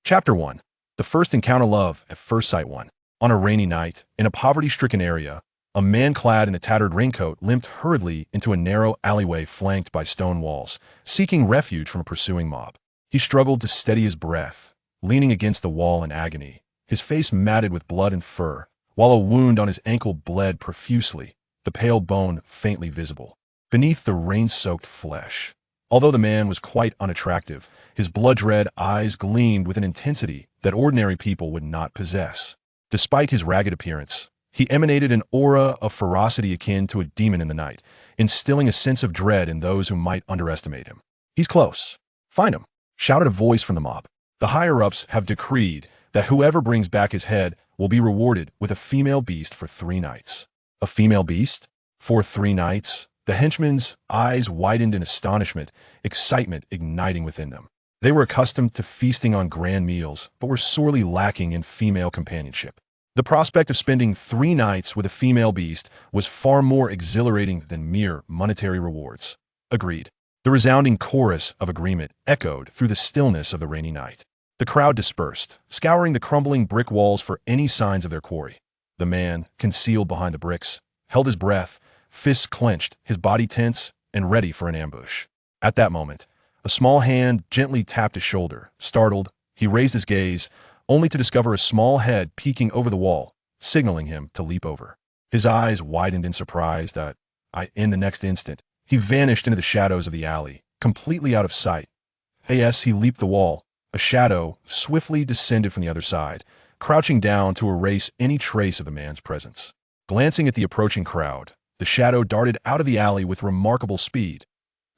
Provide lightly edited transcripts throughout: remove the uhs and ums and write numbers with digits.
Chapter 1. The First Encounter Love at First Sight 1. On a rainy night, in a poverty-stricken area, a man clad in a tattered raincoat limped hurriedly into a narrow alleyway flanked by stone walls, seeking refuge from a pursuing mob. He struggled to steady his breath, leaning against the wall in agony, his face matted with blood and fur, while a wound on his ankle bled profusely, the pale bone faintly visible beneath the rain-soaked flesh. Although the man was quite unattractive, his blood-red eyes gleamed with an intensity that ordinary people would not possess. Despite his ragged appearance, he emanated an aura of ferocity akin to a demon in the night, instilling a sense of dread in those who might underestimate him. "He's close. Find him," shouted a voice from the mob. "The higher-ups have decreed that whoever brings back his head will be rewarded with a female beast for 3 nights. A female beast? For 3 nights? The henchmen's eyes widened in astonishment, excitement igniting within them. They were accustomed to feasting on grand meals, but were sorely lacking in female companionship. The prospect of spending 3 nights with a female beast was far more exhilarating than mere monetary rewards. Agreed. The resounding chorus of agreement echoed through the stillness of the rainy night. The crowd dispersed, scouring the crumbling brick walls for any signs of their quarry. The man, concealed behind the bricks, held his breath, fists clenched, his body tense and ready for an ambush. At that moment, a small hand gently tapped his shoulder. Startled, he raised his gaze, only to discover a small head peeking over the wall, signaling him to leap over. His eyes widened in surprise. In the next instant, he vanished into the shadows of the alley, completely out of sight. As he leaped the wall, a shadow swiftly descended from the other side, crouching down to erase any trace of the man's presence. Glancing at the approaching crowd, the shadow darted out of the alley with remarkable speed.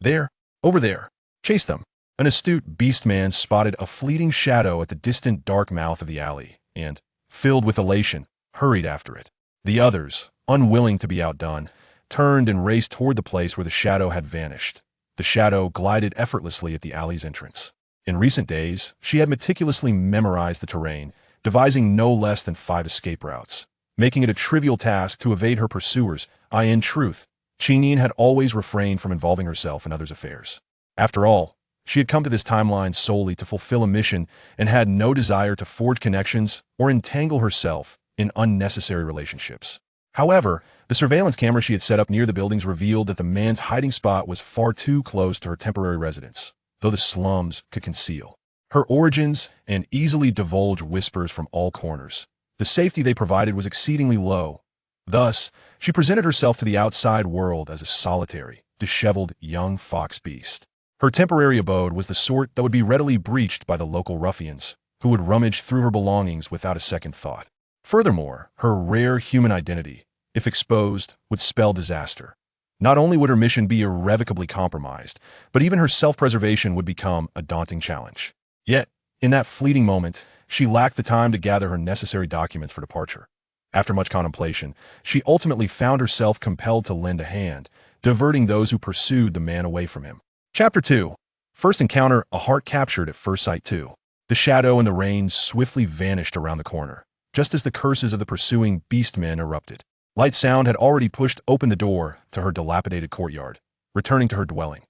"There, over there, chase them." An astute beast-man spotted a fleeting shadow at the distant dark mouth of the alley, and, filled with elation, hurried after it. The others, unwilling to be outdone, turned and raced toward the place where the shadow had vanished. The shadow glided effortlessly at the alley's entrance. In recent days, she had meticulously memorized the terrain, devising no less than 5 escape routes, making it a trivial task to evade her pursuers. In truth, Chinin had always refrained from involving herself in others' affairs. After all, she had come to this timeline solely to fulfill a mission and had no desire to forge connections or entangle herself in unnecessary relationships. However, the surveillance camera she had set up near the buildings revealed that the man's hiding spot was far too close to her temporary residence, though the slums could conceal her origins and easily divulge whispers from all corners. The safety they provided was exceedingly low. Thus, she presented herself to the outside world as a solitary, disheveled young fox beast. Her temporary abode was the sort that would be readily breached by the local ruffians, who would rummage through her belongings without a second thought. Furthermore, her rare human identity, if exposed, would spell disaster. Not only would her mission be irrevocably compromised, but even her self-preservation would become a daunting challenge. Yet, in that fleeting moment, she lacked the time to gather her necessary documents for departure. After much contemplation, she ultimately found herself compelled to lend a hand, diverting those who pursued the man away from him. Chapter 2. First Encounter, a Heart Captured at First Sight 2. The shadow and the rain swiftly vanished around the corner, just as the curses of the pursuing beastmen erupted. Light Sound had already pushed open the door to her dilapidated courtyard, returning to her dwelling.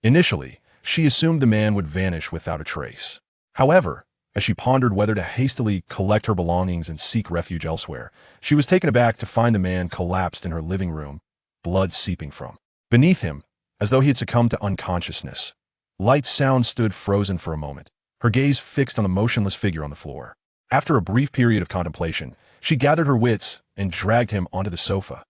Initially, she assumed the man would vanish without a trace. However, as she pondered whether to hastily collect her belongings and seek refuge elsewhere, she was taken aback to find the man collapsed in her living room, blood seeping from beneath him, as though he had succumbed to unconsciousness. Light Sound stood frozen for a moment, her gaze fixed on the motionless figure on the floor. After a brief period of contemplation, she gathered her wits and dragged him onto the sofa.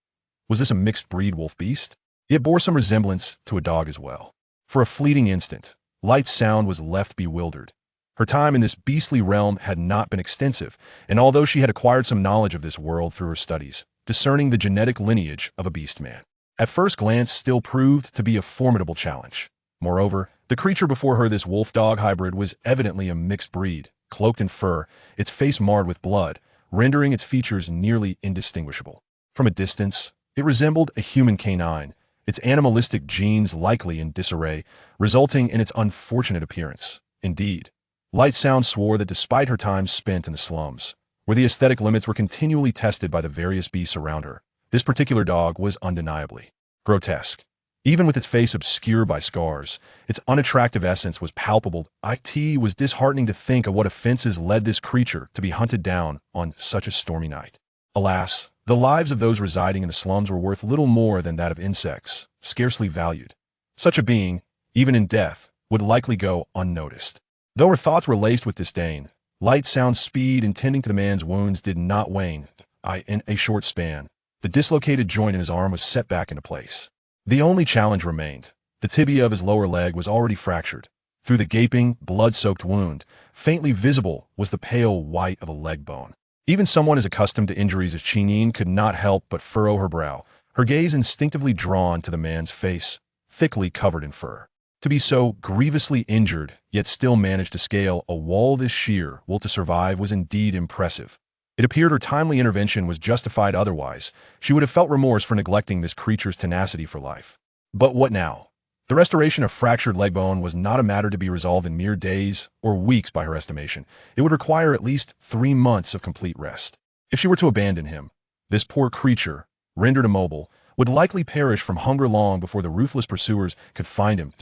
Was this a mixed-breed wolf beast? It bore some resemblance to a dog as well. For a fleeting instant, Light Sound was left bewildered. Her time in this beastly realm had not been extensive, and although she had acquired some knowledge of this world through her studies, discerning the genetic lineage of a beastman, at first glance still proved to be a formidable challenge. Moreover, the creature before her, this wolf-dog hybrid, was evidently a mixed breed, cloaked in fur, its face marred with blood, rendering its features nearly indistinguishable. From a distance, it resembled a human canine, its animalistic genes likely in disarray, resulting in its unfortunate appearance. Indeed, Light Sound swore that despite her time spent in the slums, where the aesthetic limits were continually tested by the various beasts around her, this particular dog was undeniably grotesque. Even with its face obscured by scars, its unattractive essence was palpable. It was disheartening to think of what offenses led this creature to be hunted down on such a stormy night. Alas, the lives of those residing in the slums were worth little more than that of insects, scarcely valued. Such a being, even in death, would likely go unnoticed. Though her thoughts were laced with disdain, light, sound, speed, and tending to the man's wounds did not wane. In a short span, the dislocated joint in his arm was set back into place. The only challenge remained. The tibia of his lower leg was already fractured. Through the gaping, blood-soaked wound, faintly visible was the pale white of a leg bone. Even someone as accustomed to injuries as Qingyin could not help but furrow her brow, her gaze instinctively drawn to the man's face, thickly covered in fur. To be so grievously injured, yet still manage to scale a wall this sheer will to survive was indeed impressive. It appeared her timely intervention was justified, otherwise she would have felt remorse for neglecting this creature's tenacity for life. But what now? The restoration of fractured leg bone was not a matter to be resolved in mere days or weeks by her estimation. It would require at least 3 months of complete rest. If she were to abandon him, this poor creature, rendered immobile, would likely perish from hunger long before the ruthless pursuers could find him.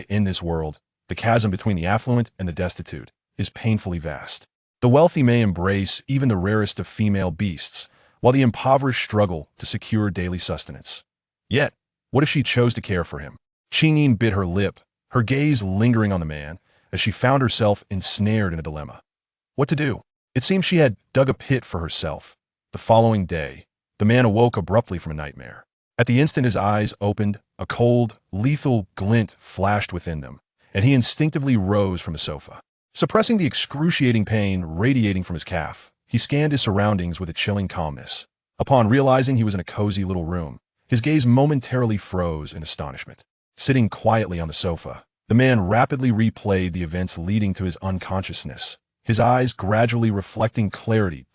In this world, the chasm between the affluent and the destitute is painfully vast. The wealthy may embrace even the rarest of female beasts, while the impoverished struggle to secure daily sustenance. Yet, what if she chose to care for him? Qingyin bit her lip, her gaze lingering on the man, as she found herself ensnared in a dilemma. What to do? It seemed she had dug a pit for herself. The following day, the man awoke abruptly from a nightmare. At the instant his eyes opened, a cold, lethal glint flashed within them, and he instinctively rose from the sofa. Suppressing the excruciating pain radiating from his calf, he scanned his surroundings with a chilling calmness. Upon realizing he was in a cozy little room, his gaze momentarily froze in astonishment. Sitting quietly on the sofa, the man rapidly replayed the events leading to his unconsciousness, his eyes gradually reflecting clarity.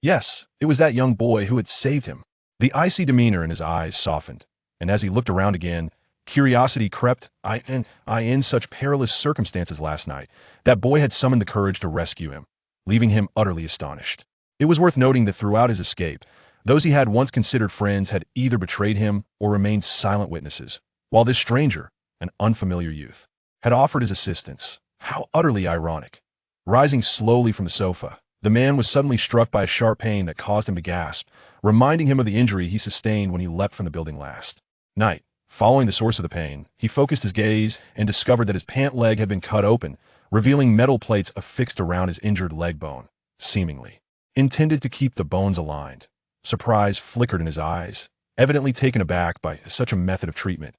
Yes, it was that young boy who had saved him. The icy demeanor in his eyes softened, and as he looked around again, curiosity crept. In such perilous circumstances last night, that boy had summoned the courage to rescue him, leaving him utterly astonished. It was worth noting that throughout his escape, those he had once considered friends had either betrayed him or remained silent witnesses, while this stranger, an unfamiliar youth, had offered his assistance. How utterly ironic. Rising slowly from the sofa, the man was suddenly struck by a sharp pain that caused him to gasp, reminding him of the injury he sustained when he leapt from the building last night. Following the source of the pain, he focused his gaze and discovered that his pant leg had been cut open, revealing metal plates affixed around his injured leg bone, seemingly intended to keep the bones aligned. Surprise flickered in his eyes, evidently taken aback by such a method of treatment.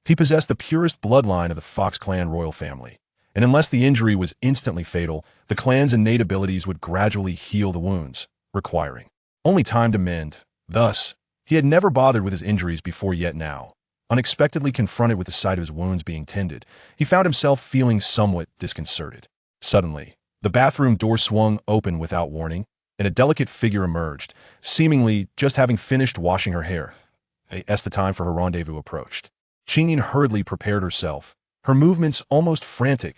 He possessed the purest bloodline of the Fox clan royal family, and unless the injury was instantly fatal, the clan's innate abilities would gradually heal the wounds, requiring only time to mend. Thus, he had never bothered with his injuries before, yet now, unexpectedly confronted with the sight of his wounds being tended, he found himself feeling somewhat disconcerted. Suddenly, the bathroom door swung open without warning, and a delicate figure emerged, seemingly just having finished washing her hair. As the time for her rendezvous approached, Qingyin hurriedly prepared herself, her movements almost frantic.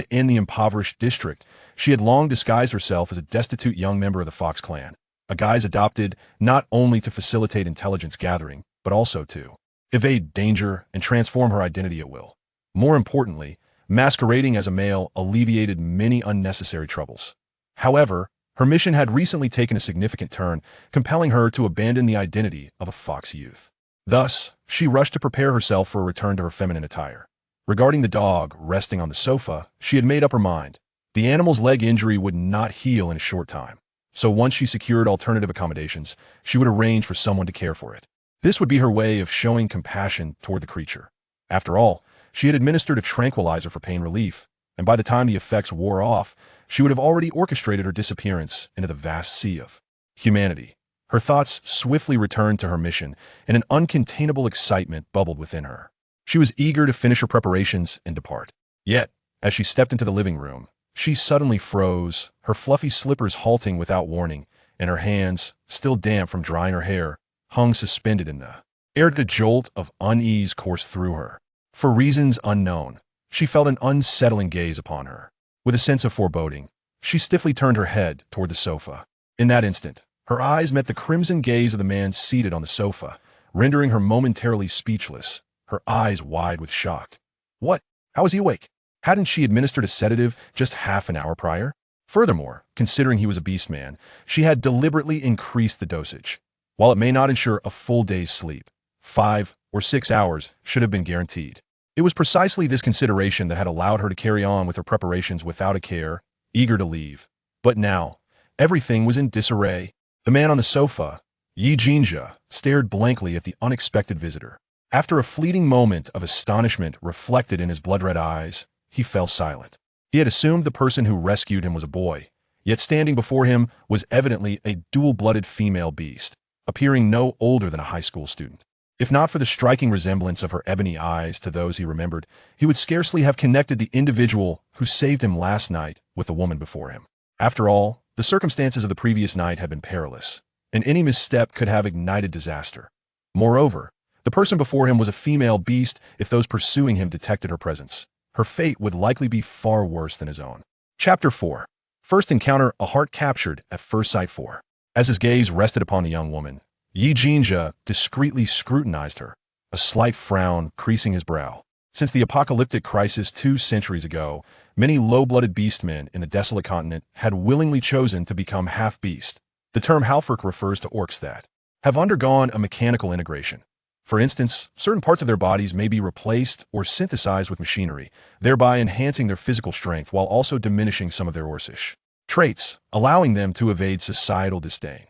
In the impoverished district, she had long disguised herself as a destitute young member of the Fox clan, a guise adopted not only to facilitate intelligence gathering, but also to evade danger and transform her identity at will. More importantly, masquerading as a male alleviated many unnecessary troubles. However, her mission had recently taken a significant turn, compelling her to abandon the identity of a Fox youth. Thus, she rushed to prepare herself for a return to her feminine attire. Regarding the dog resting on the sofa, she had made up her mind. The animal's leg injury would not heal in a short time, so once she secured alternative accommodations, she would arrange for someone to care for it. This would be her way of showing compassion toward the creature. After all, she had administered a tranquilizer for pain relief, and by the time the effects wore off, she would have already orchestrated her disappearance into the vast sea of humanity. Her thoughts swiftly returned to her mission, and an uncontainable excitement bubbled within her. She was eager to finish her preparations and depart. Yet, as she stepped into the living room, she suddenly froze, her fluffy slippers halting without warning, and her hands, still damp from drying her hair, hung suspended in the air. A jolt of unease coursed through her. For reasons unknown, she felt an unsettling gaze upon her. With a sense of foreboding, she stiffly turned her head toward the sofa. In that instant, her eyes met the crimson gaze of the man seated on the sofa, rendering her momentarily speechless, her eyes wide with shock. What? How is he awake? Hadn't she administered a sedative just half an hour prior? Furthermore, considering he was a beast man, she had deliberately increased the dosage. While it may not ensure a full day's sleep, 5 or 6 hours should have been guaranteed. It was precisely this consideration that had allowed her to carry on with her preparations without a care, eager to leave. But now, everything was in disarray. The man on the sofa, Yi Jinja, stared blankly at the unexpected visitor. After a fleeting moment of astonishment reflected in his blood-red eyes, he fell silent. He had assumed the person who rescued him was a boy, yet standing before him was evidently a dual-blooded female beast, appearing no older than a high school student. If not for the striking resemblance of her ebony eyes to those he remembered, he would scarcely have connected the individual who saved him last night with the woman before him. After all, the circumstances of the previous night had been perilous, and any misstep could have ignited disaster. Moreover, the person before him was a female beast. If those pursuing him detected her presence, her fate would likely be far worse than his own. Chapter 4. First Encounter, a Heart Captured at First Sight 4. As his gaze rested upon the young woman, Yi Jinja discreetly scrutinized her, a slight frown creasing his brow. Since the apocalyptic crisis 2 centuries ago, many low-blooded beastmen in the desolate continent had willingly chosen to become half-beast. The term halfwerk refers to orcs that have undergone a mechanical integration. For instance, certain parts of their bodies may be replaced or synthesized with machinery, thereby enhancing their physical strength while also diminishing some of their orcish traits, allowing them to evade societal disdain.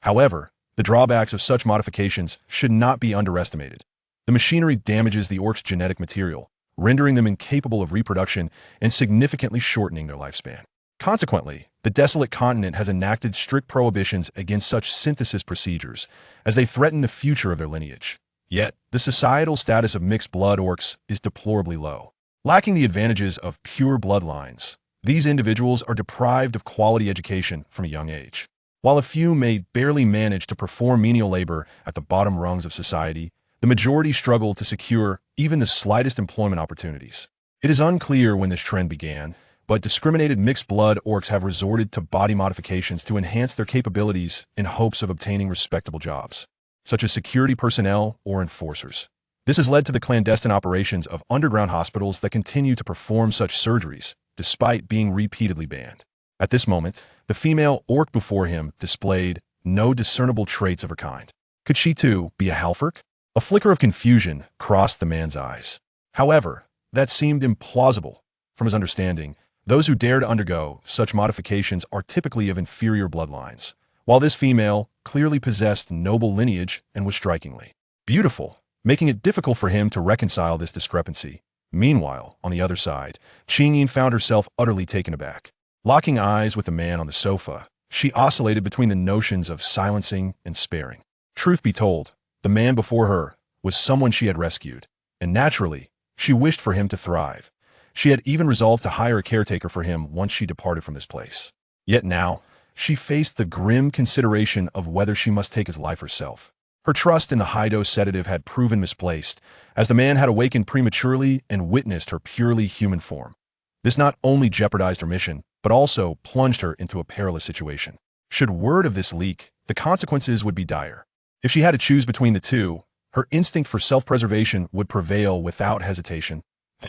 However, the drawbacks of such modifications should not be underestimated. The machinery damages the orc's genetic material, rendering them incapable of reproduction and significantly shortening their lifespan. Consequently, the desolate continent has enacted strict prohibitions against such synthesis procedures, as they threaten the future of their lineage. Yet, the societal status of mixed-blood orcs is deplorably low. Lacking the advantages of pure bloodlines, these individuals are deprived of quality education from a young age. While a few may barely manage to perform menial labor at the bottom rungs of society, the majority struggle to secure even the slightest employment opportunities. It is unclear when this trend began, but discriminated mixed-blood orcs have resorted to body modifications to enhance their capabilities in hopes of obtaining respectable jobs, such as security personnel or enforcers. This has led to the clandestine operations of underground hospitals that continue to perform such surgeries, despite being repeatedly banned. At this moment, the female orc before him displayed no discernible traits of her kind. Could she too be a halfwerk? A flicker of confusion crossed the man's eyes. However, that seemed implausible. From his understanding, those who dare to undergo such modifications are typically of inferior bloodlines, while this female clearly possessed noble lineage and was strikingly beautiful, making it difficult for him to reconcile this discrepancy. Meanwhile, on the other side, Qingyin found herself utterly taken aback. Locking eyes with the man on the sofa, she oscillated between the notions of silencing and sparing. Truth be told, the man before her was someone she had rescued, and naturally, she wished for him to thrive. She had even resolved to hire a caretaker for him once she departed from this place. Yet now, she faced the grim consideration of whether she must take his life herself. Her trust in the high-dose sedative had proven misplaced, as the man had awakened prematurely and witnessed her purely human form. This not only jeopardized her mission, but also plunged her into a perilous situation. Should word of this leak, the consequences would be dire. If she had to choose between the two, her instinct for self-preservation would prevail without hesitation.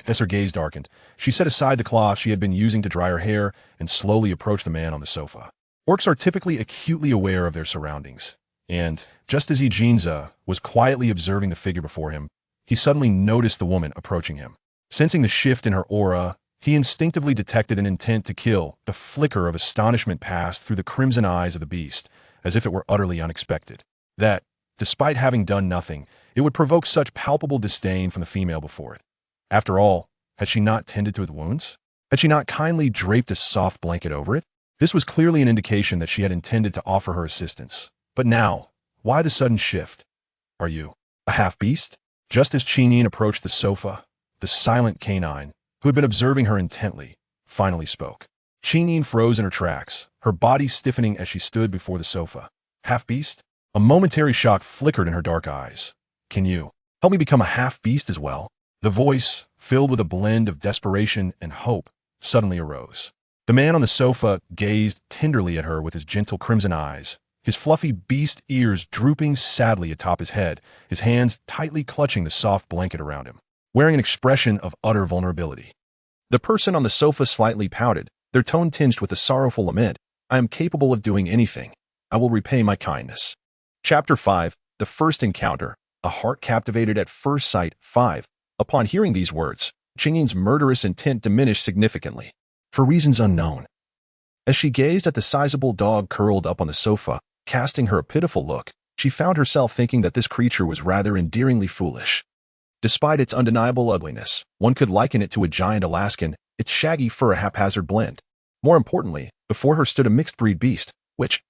As her gaze darkened, she set aside the cloth she had been using to dry her hair and slowly approached the man on the sofa. Orcs are typically acutely aware of their surroundings, and, just as Jinza was quietly observing the figure before him, he suddenly noticed the woman approaching him. Sensing the shift in her aura, he instinctively detected an intent to kill. The flicker of astonishment passed through the crimson eyes of the beast, as if it were utterly unexpected. That, despite having done nothing, it would provoke such palpable disdain from the female before it. After all, had she not tended to its wounds? Had she not kindly draped a soft blanket over it? This was clearly an indication that she had intended to offer her assistance. But now, why the sudden shift? Are you a half-beast? Just as Qingyin approached the sofa, the silent canine, who had been observing her intently, finally spoke. Qingyin froze in her tracks, her body stiffening as she stood before the sofa. Half-beast? A momentary shock flickered in her dark eyes. Can you help me become a half-beast as well? The voice, filled with a blend of desperation and hope, suddenly arose. The man on the sofa gazed tenderly at her with his gentle crimson eyes, his fluffy beast ears drooping sadly atop his head, his hands tightly clutching the soft blanket around him, wearing an expression of utter vulnerability. The person on the sofa slightly pouted, their tone tinged with a sorrowful lament. I am capable of doing anything. I will repay my kindness. Chapter 5. The First Encounter. A Heart Captivated at First Sight. 5. Upon hearing these words, Qingyin's murderous intent diminished significantly, for reasons unknown. As she gazed at the sizable dog curled up on the sofa, casting her a pitiful look, she found herself thinking that this creature was rather endearingly foolish. Despite its undeniable ugliness, one could liken it to a giant Alaskan, its shaggy fur a haphazard blend. More importantly, before her stood a mixed-breed beast, which,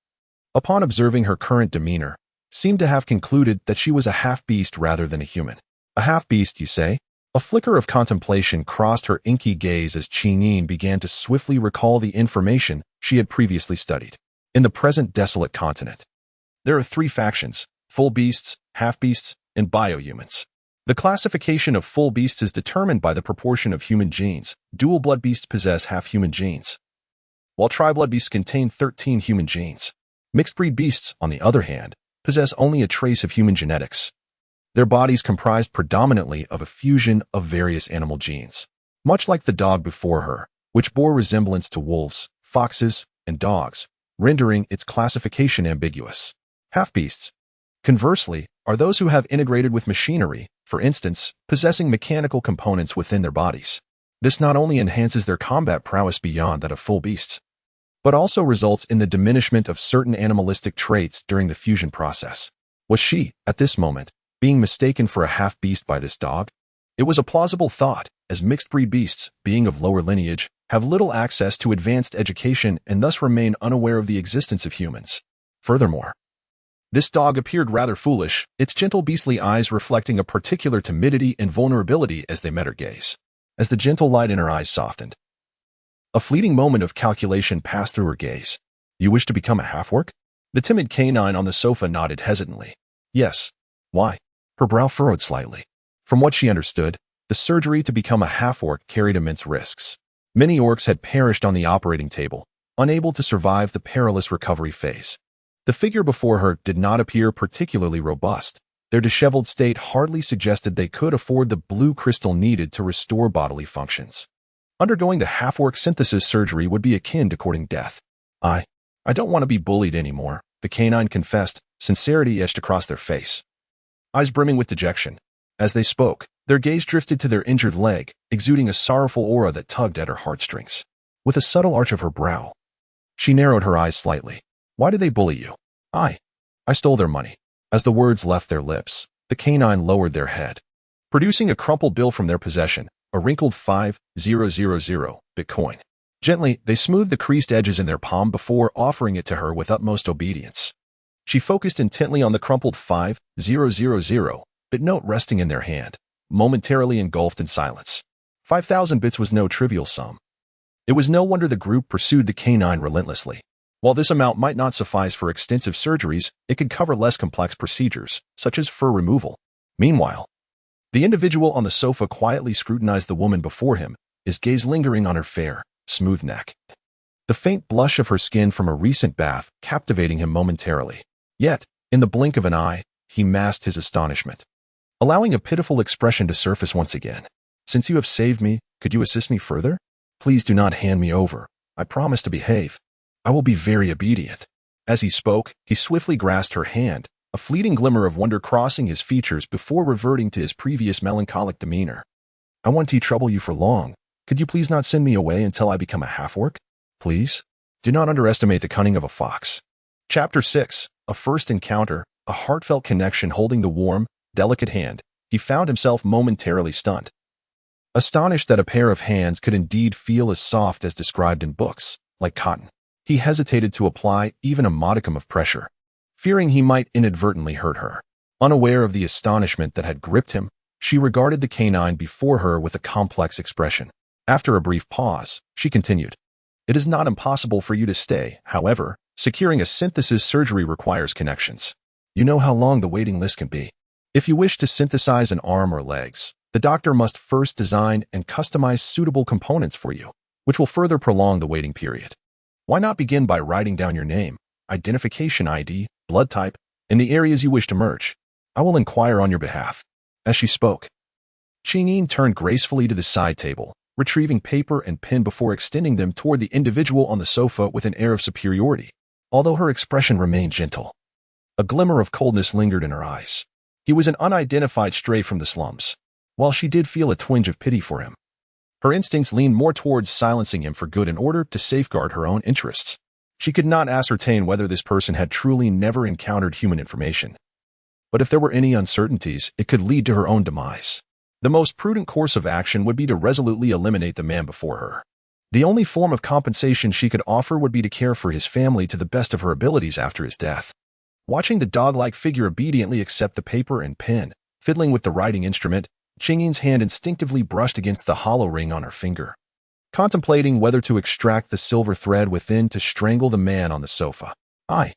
upon observing her current demeanor, seemed to have concluded that she was a half-beast rather than a human. A half-beast, you say? A flicker of contemplation crossed her inky gaze as Qingying began to swiftly recall the information she had previously studied. In the present desolate continent, there are 3 factions: full beasts, half-beasts, and biohumans. The classification of full beasts is determined by the proportion of human genes. Dual-blood beasts possess half-human genes, while tri-blood beasts contain 13 human genes. Mixed-breed beasts, on the other hand, possess only a trace of human genetics. Their bodies comprised predominantly of a fusion of various animal genes, much like the dog before her, which bore resemblance to wolves, foxes, and dogs, rendering its classification ambiguous. Half-beasts, conversely, are those who have integrated with machinery, for instance, possessing mechanical components within their bodies. This not only enhances their combat prowess beyond that of full beasts, but also results in the diminishment of certain animalistic traits during the fusion process. Was she, at this moment, being mistaken for a half-beast by this dog? It was a plausible thought, as mixed-breed beasts, being of lower lineage, have little access to advanced education and thus remain unaware of the existence of humans. Furthermore, this dog appeared rather foolish, its gentle beastly eyes reflecting a particular timidity and vulnerability as they met her gaze. As the gentle light in her eyes softened, a fleeting moment of calculation passed through her gaze. You wish to become a half-orc? The timid canine on the sofa nodded hesitantly. Yes. Why? Her brow furrowed slightly. From what she understood, the surgery to become a half-orc carried immense risks. Many orcs had perished on the operating table, unable to survive the perilous recovery phase. The figure before her did not appear particularly robust. Their disheveled state hardly suggested they could afford the blue crystal needed to restore bodily functions. Undergoing the half-orc synthesis surgery would be akin to courting death. I don't want to be bullied anymore, the canine confessed, sincerity etched across their face, eyes brimming with dejection. As they spoke, their gaze drifted to their injured leg, exuding a sorrowful aura that tugged at her heartstrings. With a subtle arch of her brow, she narrowed her eyes slightly. Why did they bully you? I stole their money. As the words left their lips, the canine lowered their head, producing a crumpled bill from their possession, a wrinkled 5,000 Bitcoin. Gently, they smoothed the creased edges in their palm before offering it to her with utmost obedience. She focused intently on the crumpled 5,000 bit note resting in their hand, momentarily engulfed in silence. 5,000 bits was no trivial sum. It was no wonder the group pursued the canine relentlessly. While this amount might not suffice for extensive surgeries, it could cover less complex procedures, such as fur removal. Meanwhile, the individual on the sofa quietly scrutinized the woman before him, his gaze lingering on her fair, smooth neck. The faint blush of her skin from a recent bath captivating him momentarily. Yet, in the blink of an eye, he masked his astonishment, allowing a pitiful expression to surface once again. Since you have saved me, could you assist me further? Please do not hand me over. I promise to behave. I will be very obedient. As he spoke, he swiftly grasped her hand, a fleeting glimmer of wonder crossing his features before reverting to his previous melancholic demeanor. I won't trouble you for long. Could you please not send me away until I become a half-orc? Please? Do not underestimate the cunning of a fox. Chapter 6. A First Encounter. A heartfelt connection. Holding the warm, delicate hand, he found himself momentarily stunned. Astonished that a pair of hands could indeed feel as soft as described in books, like cotton. He hesitated to apply even a modicum of pressure, fearing he might inadvertently hurt her. Unaware of the astonishment that had gripped him, she regarded the canine before her with a complex expression. After a brief pause, she continued, It is not impossible for you to stay. However, securing a synthesis surgery requires connections. You know how long the waiting list can be. If you wish to synthesize an arm or legs, the doctor must first design and customize suitable components for you, which will further prolong the waiting period. Why not begin by writing down your name? identification ID, blood type, and the areas you wish to merge. I will inquire on your behalf." As she spoke, Qingyin turned gracefully to the side table, retrieving paper and pen before extending them toward the individual on the sofa with an air of superiority. Although her expression remained gentle, a glimmer of coldness lingered in her eyes. He was an unidentified stray from the slums. While she did feel a twinge of pity for him, her instincts leaned more towards silencing him for good in order to safeguard her own interests. She could not ascertain whether this person had truly never encountered human information. But if there were any uncertainties, it could lead to her own demise. The most prudent course of action would be to resolutely eliminate the man before her. The only form of compensation she could offer would be to care for his family to the best of her abilities after his death. Watching the dog-like figure obediently accept the paper and pen, fiddling with the writing instrument, Qingyin's hand instinctively brushed against the hollow ring on her finger, contemplating whether to extract the silver thread within to strangle the man on the sofa. I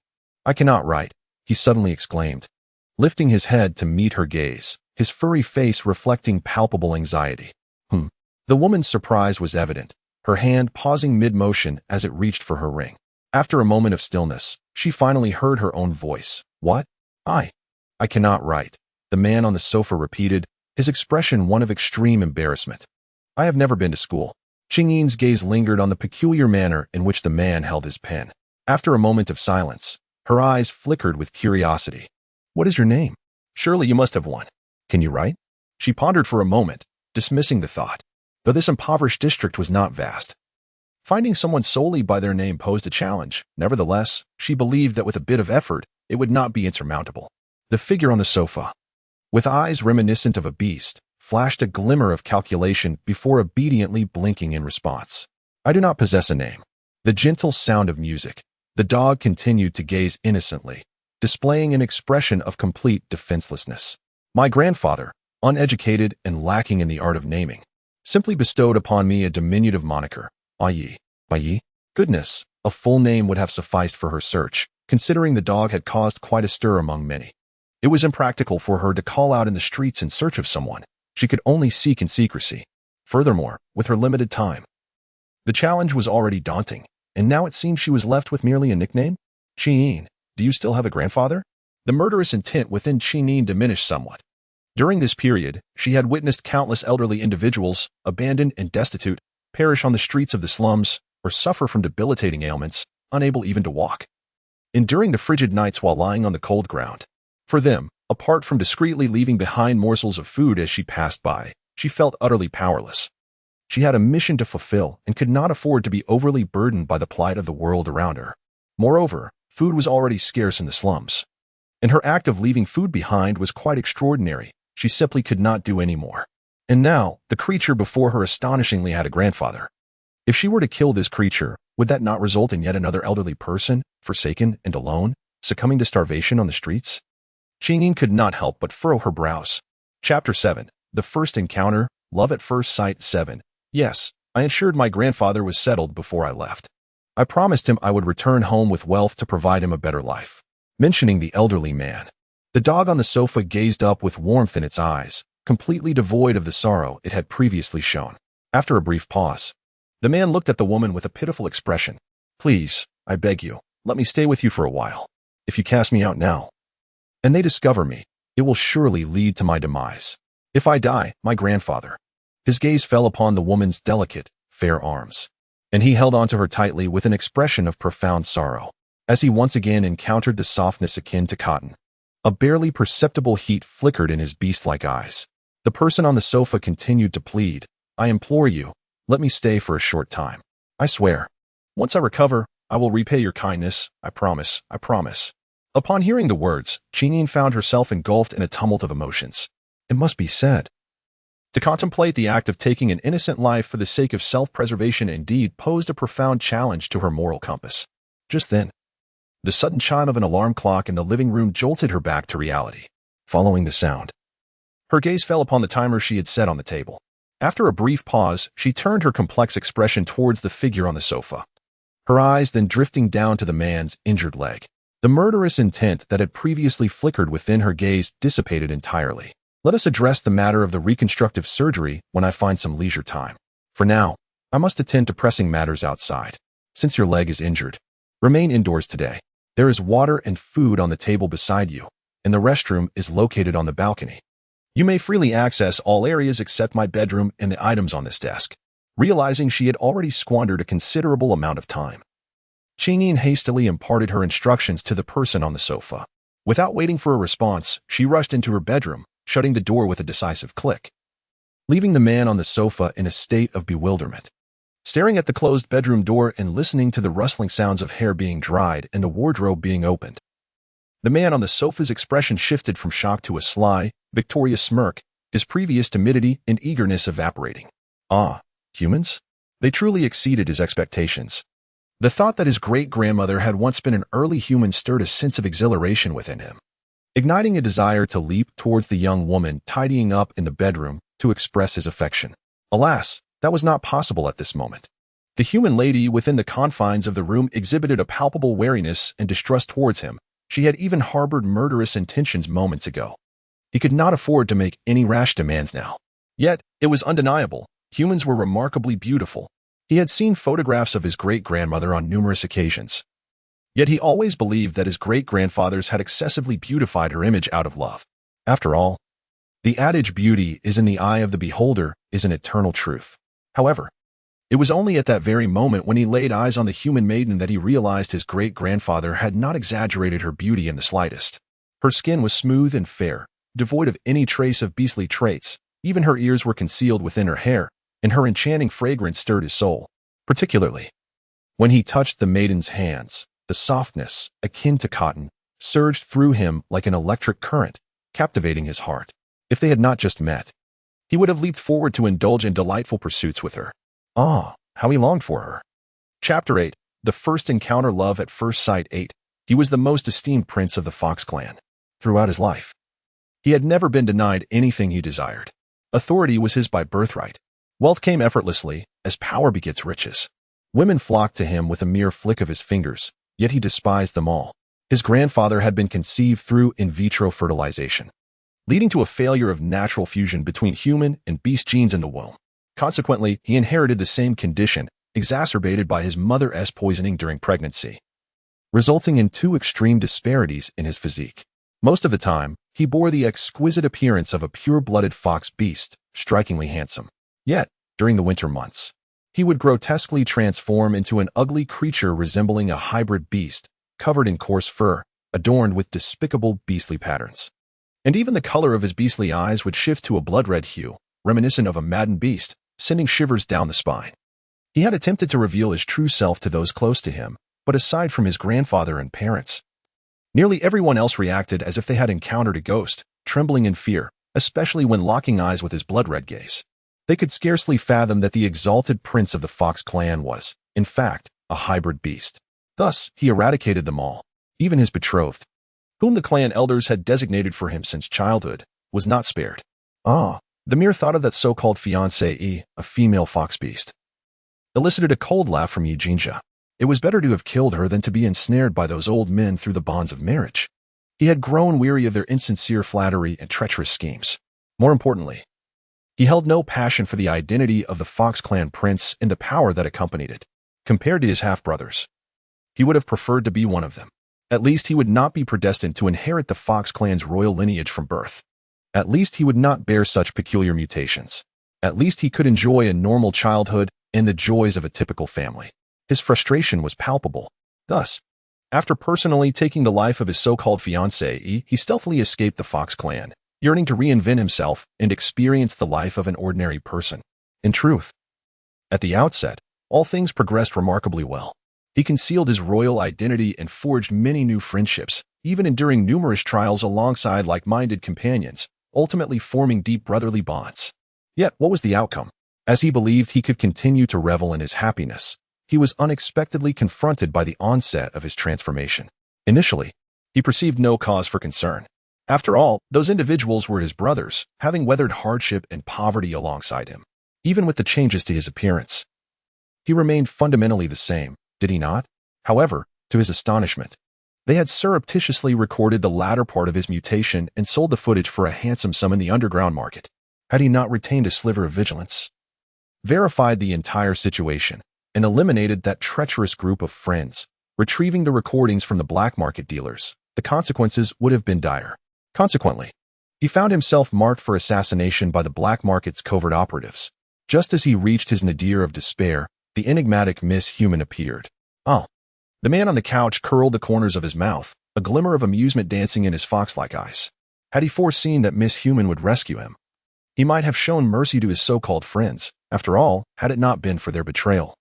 cannot write," he suddenly exclaimed, lifting his head to meet her gaze, his furry face reflecting palpable anxiety. The woman's surprise was evident, her hand pausing mid-motion as it reached for her ring. After a moment of stillness, she finally heard her own voice. "What? I cannot write," the man on the sofa repeated, his expression one of extreme embarrassment. "I have never been to school." Qingyin's gaze lingered on the peculiar manner in which the man held his pen. After a moment of silence, her eyes flickered with curiosity. "What is your name? Surely you must have one. Can you write?" She pondered for a moment, dismissing the thought. Though this impoverished district was not vast, finding someone solely by their name posed a challenge. Nevertheless, she believed that with a bit of effort, it would not be insurmountable. The figure on the sofa, with eyes reminiscent of a beast, flashed a glimmer of calculation before obediently blinking in response. "I do not possess a name." The gentle sound of music. The dog continued to gaze innocently, displaying an expression of complete defenselessness. "My grandfather, uneducated and lacking in the art of naming, simply bestowed upon me a diminutive moniker, Yi. Goodness, a full name would have sufficed for her search, considering the dog had caused quite a stir among many. It was impractical for her to call out in the streets in search of someone. She could only seek in secrecy. Furthermore, with her limited time, the challenge was already daunting, and now it seemed she was left with merely a nickname? "Qinyin, do you still have a grandfather?" The murderous intent within Qinyin diminished somewhat. During this period, she had witnessed countless elderly individuals, abandoned and destitute, perish on the streets of the slums, or suffer from debilitating ailments, unable even to walk, enduring the frigid nights while lying on the cold ground. For them, apart from discreetly leaving behind morsels of food as she passed by, she felt utterly powerless. She had a mission to fulfill and could not afford to be overly burdened by the plight of the world around her. Moreover, food was already scarce in the slums, and her act of leaving food behind was quite extraordinary. She simply could not do any more. And now, the creature before her astonishingly had a grandfather. If she were to kill this creature, would that not result in yet another elderly person, forsaken and alone, succumbing to starvation on the streets? Qingyin could not help but furrow her brows. Chapter 7. The First Encounter, Love at First Sight 7. Yes, I ensured my grandfather was settled before I left. I promised him I would return home with wealth to provide him a better life. Mentioning the elderly man, the dog on the sofa gazed up with warmth in its eyes, completely devoid of the sorrow it had previously shown. After a brief pause, the man looked at the woman with a pitiful expression. "Please, I beg you, let me stay with you for a while. If you cast me out now, and they discover me, it will surely lead to my demise. If I die, my grandfather." His gaze fell upon the woman's delicate, fair arms, and he held onto her tightly with an expression of profound sorrow. As he once again encountered the softness akin to cotton, a barely perceptible heat flickered in his beast-like eyes. The person on the sofa continued to plead. "I implore you, let me stay for a short time. I swear. Once I recover, I will repay your kindness. I promise, I promise." Upon hearing the words, Qingyin found herself engulfed in a tumult of emotions. It must be said, to contemplate the act of taking an innocent life for the sake of self-preservation indeed posed a profound challenge to her moral compass. Just then, the sudden chime of an alarm clock in the living room jolted her back to reality. Following the sound, her gaze fell upon the timer she had set on the table. After a brief pause, she turned her complex expression towards the figure on the sofa, her eyes then drifting down to the man's injured leg. The murderous intent that had previously flickered within her gaze dissipated entirely. "Let us address the matter of the reconstructive surgery when I find some leisure time. For now, I must attend to pressing matters outside. Since your leg is injured, remain indoors today." There is water and food on the table beside you, and the restroom is located on the balcony. You may freely access all areas except my bedroom and the items on this desk. Realizing she had already squandered a considerable amount of time, Qingyin hastily imparted her instructions to the person on the sofa. Without waiting for a response, she rushed into her bedroom, shutting the door with a decisive click, leaving the man on the sofa in a state of bewilderment, staring at the closed bedroom door and listening to the rustling sounds of hair being dried and the wardrobe being opened. The man on the sofa's expression shifted from shock to a sly, victorious smirk, his previous timidity and eagerness evaporating. Ah, humans? They truly exceeded his expectations. The thought that his great-grandmother had once been an early human stirred a sense of exhilaration within him, igniting a desire to leap towards the young woman tidying up in the bedroom to express his affection. Alas, that was not possible at this moment. The human lady within the confines of the room exhibited a palpable wariness and distrust towards him. She had even harbored murderous intentions moments ago. He could not afford to make any rash demands now. Yet, it was undeniable. Humans were remarkably beautiful. He had seen photographs of his great-grandmother on numerous occasions. Yet he always believed that his great-grandfathers had excessively beautified her image out of love. After all, the adage beauty is in the eye of the beholder is an eternal truth. However, it was only at that very moment when he laid eyes on the human maiden that he realized his great-grandfather had not exaggerated her beauty in the slightest. Her skin was smooth and fair, devoid of any trace of beastly traits. Even her ears were concealed within her hair, and her enchanting fragrance stirred his soul. Particularly, when he touched the maiden's hands, the softness, akin to cotton, surged through him like an electric current, captivating his heart. If they had not just met, he would have leaped forward to indulge in delightful pursuits with her. Ah, how he longed for her. Chapter 8. The First Encounter. Love at First Sight. 8. He was the most esteemed prince of the Fox clan. Throughout his life, he had never been denied anything he desired. Authority was his by birthright. Wealth came effortlessly, as power begets riches. Women flocked to him with a mere flick of his fingers, yet he despised them all. His grandfather had been conceived through in vitro fertilization, leading to a failure of natural fusion between human and beast genes in the womb. Consequently, he inherited the same condition, exacerbated by his mother's poisoning during pregnancy, resulting in two extreme disparities in his physique. Most of the time, he bore the exquisite appearance of a pure-blooded fox beast, strikingly handsome. Yet, during the winter months, he would grotesquely transform into an ugly creature resembling a hybrid beast, covered in coarse fur, adorned with despicable beastly patterns. And even the color of his beastly eyes would shift to a blood-red hue, reminiscent of a maddened beast, sending shivers down the spine. He had attempted to reveal his true self to those close to him, but aside from his grandfather and parents, nearly everyone else reacted as if they had encountered a ghost, trembling in fear, especially when locking eyes with his blood-red gaze. They could scarcely fathom that the exalted prince of the Fox clan was, in fact, a hybrid beast. Thus, he eradicated them all. Even his betrothed, whom the clan elders had designated for him since childhood, was not spared. Ah, the mere thought of that so-called fiancée, a female fox beast, elicited a cold laugh from Eugenia. It was better to have killed her than to be ensnared by those old men through the bonds of marriage. He had grown weary of their insincere flattery and treacherous schemes. More importantly, he held no passion for the identity of the Fox clan prince and the power that accompanied it. Compared to his half-brothers, he would have preferred to be one of them. At least he would not be predestined to inherit the Fox clan's royal lineage from birth. At least he would not bear such peculiar mutations. At least he could enjoy a normal childhood and the joys of a typical family. His frustration was palpable. Thus, after personally taking the life of his so-called fiancée, he stealthily escaped the Fox clan, yearning to reinvent himself and experience the life of an ordinary person. In truth, at the outset, all things progressed remarkably well. He concealed his royal identity and forged many new friendships, even enduring numerous trials alongside like-minded companions, ultimately forming deep brotherly bonds. Yet, what was the outcome? As he believed he could continue to revel in his happiness, he was unexpectedly confronted by the onset of his transformation. Initially, he perceived no cause for concern. After all, those individuals were his brothers, having weathered hardship and poverty alongside him. Even with the changes to his appearance, he remained fundamentally the same, did he not? However, to his astonishment, they had surreptitiously recorded the latter part of his mutation and sold the footage for a handsome sum in the underground market. Had he not retained a sliver of vigilance, verified the entire situation, and eliminated that treacherous group of friends, retrieving the recordings from the black market dealers, the consequences would have been dire. Consequently, he found himself marked for assassination by the black market's covert operatives. Just as he reached his nadir of despair, the enigmatic Miss Human appeared. Oh. The man on the couch curled the corners of his mouth, a glimmer of amusement dancing in his fox-like eyes. Had he foreseen that Miss Human would rescue him? He might have shown mercy to his so-called friends. After all, had it not been for their betrayal,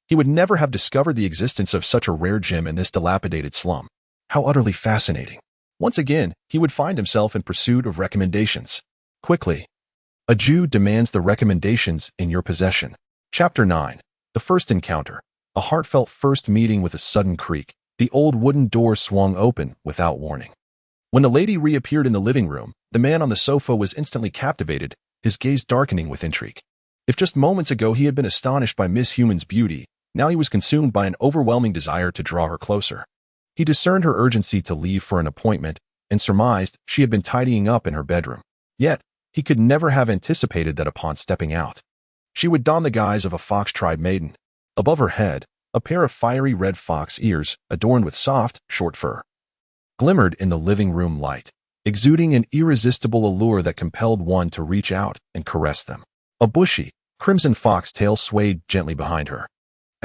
he would never have discovered the existence of such a rare gem in this dilapidated slum. How utterly fascinating. Once again, he would find himself in pursuit of recommendations. Quickly. A Jew demands the recommendations in your possession. Chapter 9. The First Encounter. A heartfelt first meeting with a sudden creak. The old wooden door swung open without warning. When the lady reappeared in the living room, the man on the sofa was instantly captivated, his gaze darkening with intrigue. If just moments ago he had been astonished by Miss Human's beauty, now he was consumed by an overwhelming desire to draw her closer. He discerned her urgency to leave for an appointment and surmised she had been tidying up in her bedroom. Yet, he could never have anticipated that upon stepping out, she would don the guise of a fox-tribe maiden. Above her head, a pair of fiery red fox ears, adorned with soft, short fur, glimmered in the living room light, exuding an irresistible allure that compelled one to reach out and caress them. A bushy, crimson fox tail swayed gently behind her,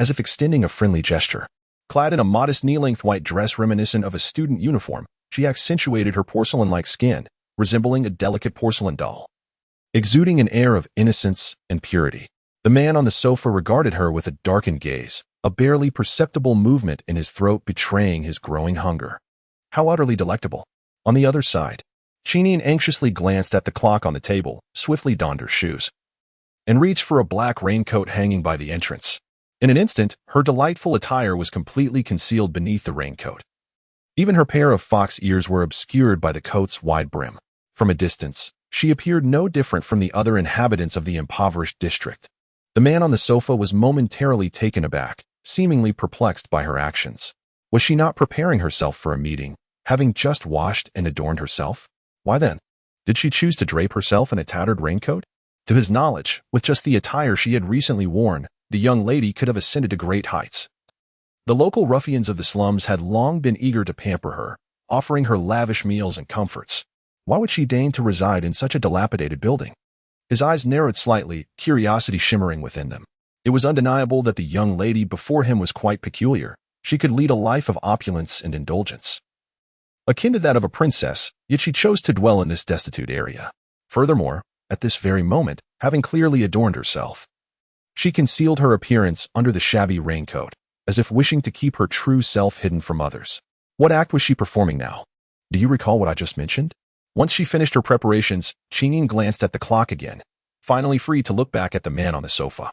as if extending a friendly gesture. Clad in a modest knee-length white dress reminiscent of a student uniform, she accentuated her porcelain-like skin, resembling a delicate porcelain doll, exuding an air of innocence and purity. The man on the sofa regarded her with a darkened gaze, a barely perceptible movement in his throat betraying his growing hunger. How utterly delectable. On the other side, Chinian anxiously glanced at the clock on the table, swiftly donned her shoes, and reached for a black raincoat hanging by the entrance. In an instant, her delightful attire was completely concealed beneath the raincoat. Even her pair of fox ears were obscured by the coat's wide brim. From a distance, she appeared no different from the other inhabitants of the impoverished district. The man on the sofa was momentarily taken aback, seemingly perplexed by her actions. Was she not preparing herself for a meeting, having just washed and adorned herself? Why then, did she choose to drape herself in a tattered raincoat? To his knowledge, with just the attire she had recently worn, the young lady could have ascended to great heights. The local ruffians of the slums had long been eager to pamper her, offering her lavish meals and comforts. Why would she deign to reside in such a dilapidated building? His eyes narrowed slightly, curiosity shimmering within them. It was undeniable that the young lady before him was quite peculiar. She could lead a life of opulence and indulgence, akin to that of a princess, yet she chose to dwell in this destitute area. Furthermore, at this very moment, having clearly adorned herself, she concealed her appearance under the shabby raincoat, as if wishing to keep her true self hidden from others. What act was she performing now? Do you recall what I just mentioned? Once she finished her preparations, Chinian glanced at the clock again, finally free to look back at the man on the sofa,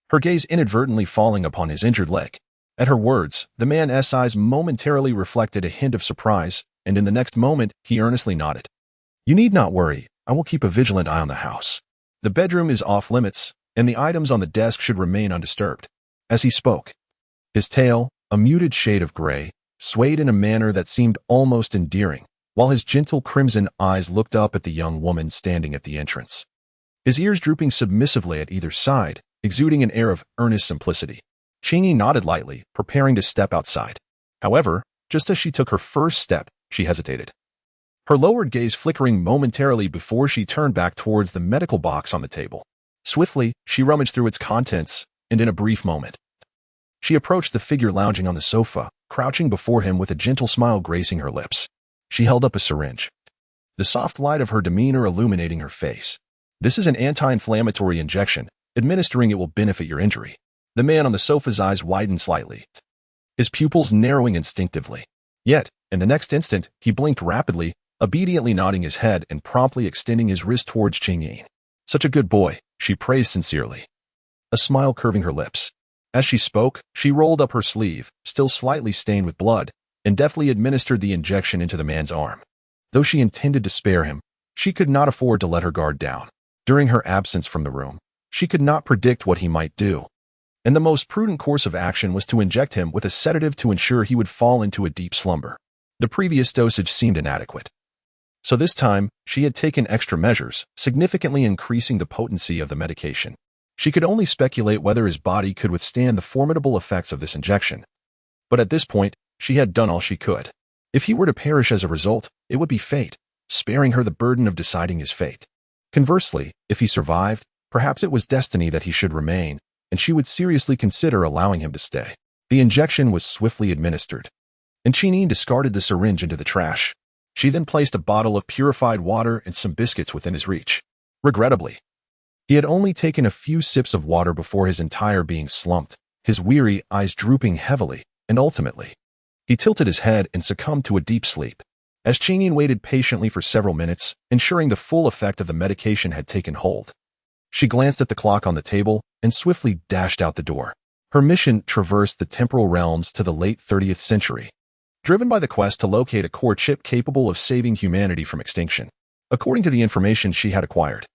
her gaze inadvertently falling upon his injured leg. At her words, the man's eyes momentarily reflected a hint of surprise, and in the next moment, he earnestly nodded. You need not worry, I will keep a vigilant eye on the house. The bedroom is off limits, and the items on the desk should remain undisturbed. As he spoke, his tail, a muted shade of gray, swayed in a manner that seemed almost endearing, while his gentle crimson eyes looked up at the young woman standing at the entrance, his ears drooping submissively at either side, exuding an air of earnest simplicity. Chingy nodded lightly, preparing to step outside. However, just as she took her first step, she hesitated, her lowered gaze flickering momentarily before she turned back towards the medical box on the table. Swiftly, she rummaged through its contents, and in a brief moment, she approached the figure lounging on the sofa, crouching before him with a gentle smile gracing her lips. She held up a syringe, the soft light of her demeanor illuminating her face. This is an anti-inflammatory injection. Administering it will benefit your injury. The man on the sofa's eyes widened slightly, his pupils narrowing instinctively. Yet, in the next instant, he blinked rapidly, obediently nodding his head and promptly extending his wrist towards Qingyin. Such a good boy, she praised sincerely, a smile curving her lips. As she spoke, she rolled up her sleeve, still slightly stained with blood, and deftly administered the injection into the man's arm. Though she intended to spare him, she could not afford to let her guard down. During her absence from the room, she could not predict what he might do, and the most prudent course of action was to inject him with a sedative to ensure he would fall into a deep slumber. The previous dosage seemed inadequate, so this time she had taken extra measures, significantly increasing the potency of the medication. She could only speculate whether his body could withstand the formidable effects of this injection. But at this point, she had done all she could. If he were to perish as a result, it would be fate, sparing her the burden of deciding his fate. Conversely, if he survived, perhaps it was destiny that he should remain, and she would seriously consider allowing him to stay. The injection was swiftly administered, and Chinin discarded the syringe into the trash. She then placed a bottle of purified water and some biscuits within his reach. Regrettably, he had only taken a few sips of water before his entire being slumped, his weary eyes drooping heavily, and ultimately, he tilted his head and succumbed to a deep sleep. As Chinin waited patiently for several minutes, ensuring the full effect of the medication had taken hold, she glanced at the clock on the table and swiftly dashed out the door. Her mission traversed the temporal realms to the late 30th century, driven by the quest to locate a core chip capable of saving humanity from extinction. According to the information she had acquired,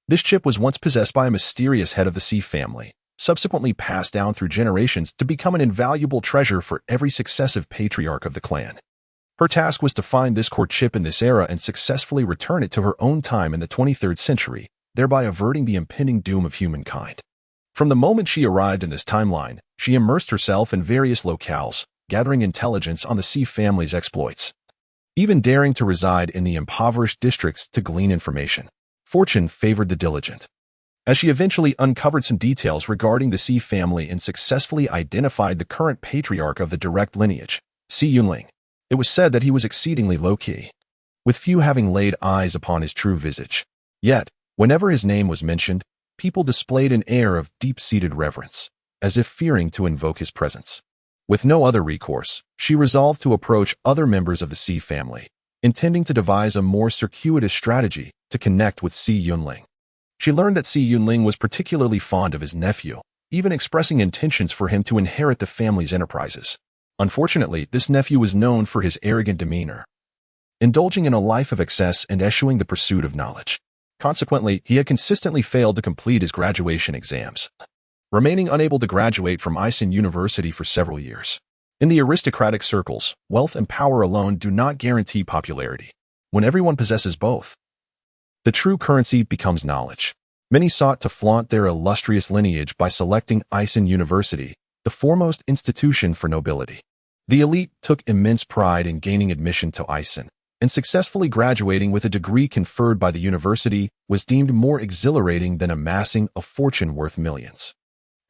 this chip was once possessed by a mysterious head of the C family, subsequently passed down through generations to become an invaluable treasure for every successive patriarch of the clan. Her task was to find this core chip in this era and successfully return it to her own time in the 23rd century, thereby averting the impending doom of humankind. From the moment she arrived in this timeline, she immersed herself in various locales, gathering intelligence on the C family's exploits, even daring to reside in the impoverished districts to glean information. Fortune favored the diligent, as she eventually uncovered some details regarding the C family and successfully identified the current patriarch of the direct lineage, C Yunling. It was said that he was exceedingly low-key, with few having laid eyes upon his true visage. Yet, whenever his name was mentioned, people displayed an air of deep-seated reverence, as if fearing to invoke his presence. With no other recourse, she resolved to approach other members of the C family, intending to devise a more circuitous strategy to connect with C Yunling. She learned that C Yunling was particularly fond of his nephew, even expressing intentions for him to inherit the family's enterprises. Unfortunately, this nephew was known for his arrogant demeanor, indulging in a life of excess and eschewing the pursuit of knowledge. Consequently, he had consistently failed to complete his graduation exams, remaining unable to graduate from Isen University for several years. In the aristocratic circles, wealth and power alone do not guarantee popularity. When everyone possesses both, the true currency becomes knowledge. Many sought to flaunt their illustrious lineage by selecting Isen University, the foremost institution for nobility. The elite took immense pride in gaining admission to Isen, and successfully graduating with a degree conferred by the university was deemed more exhilarating than amassing a fortune worth millions.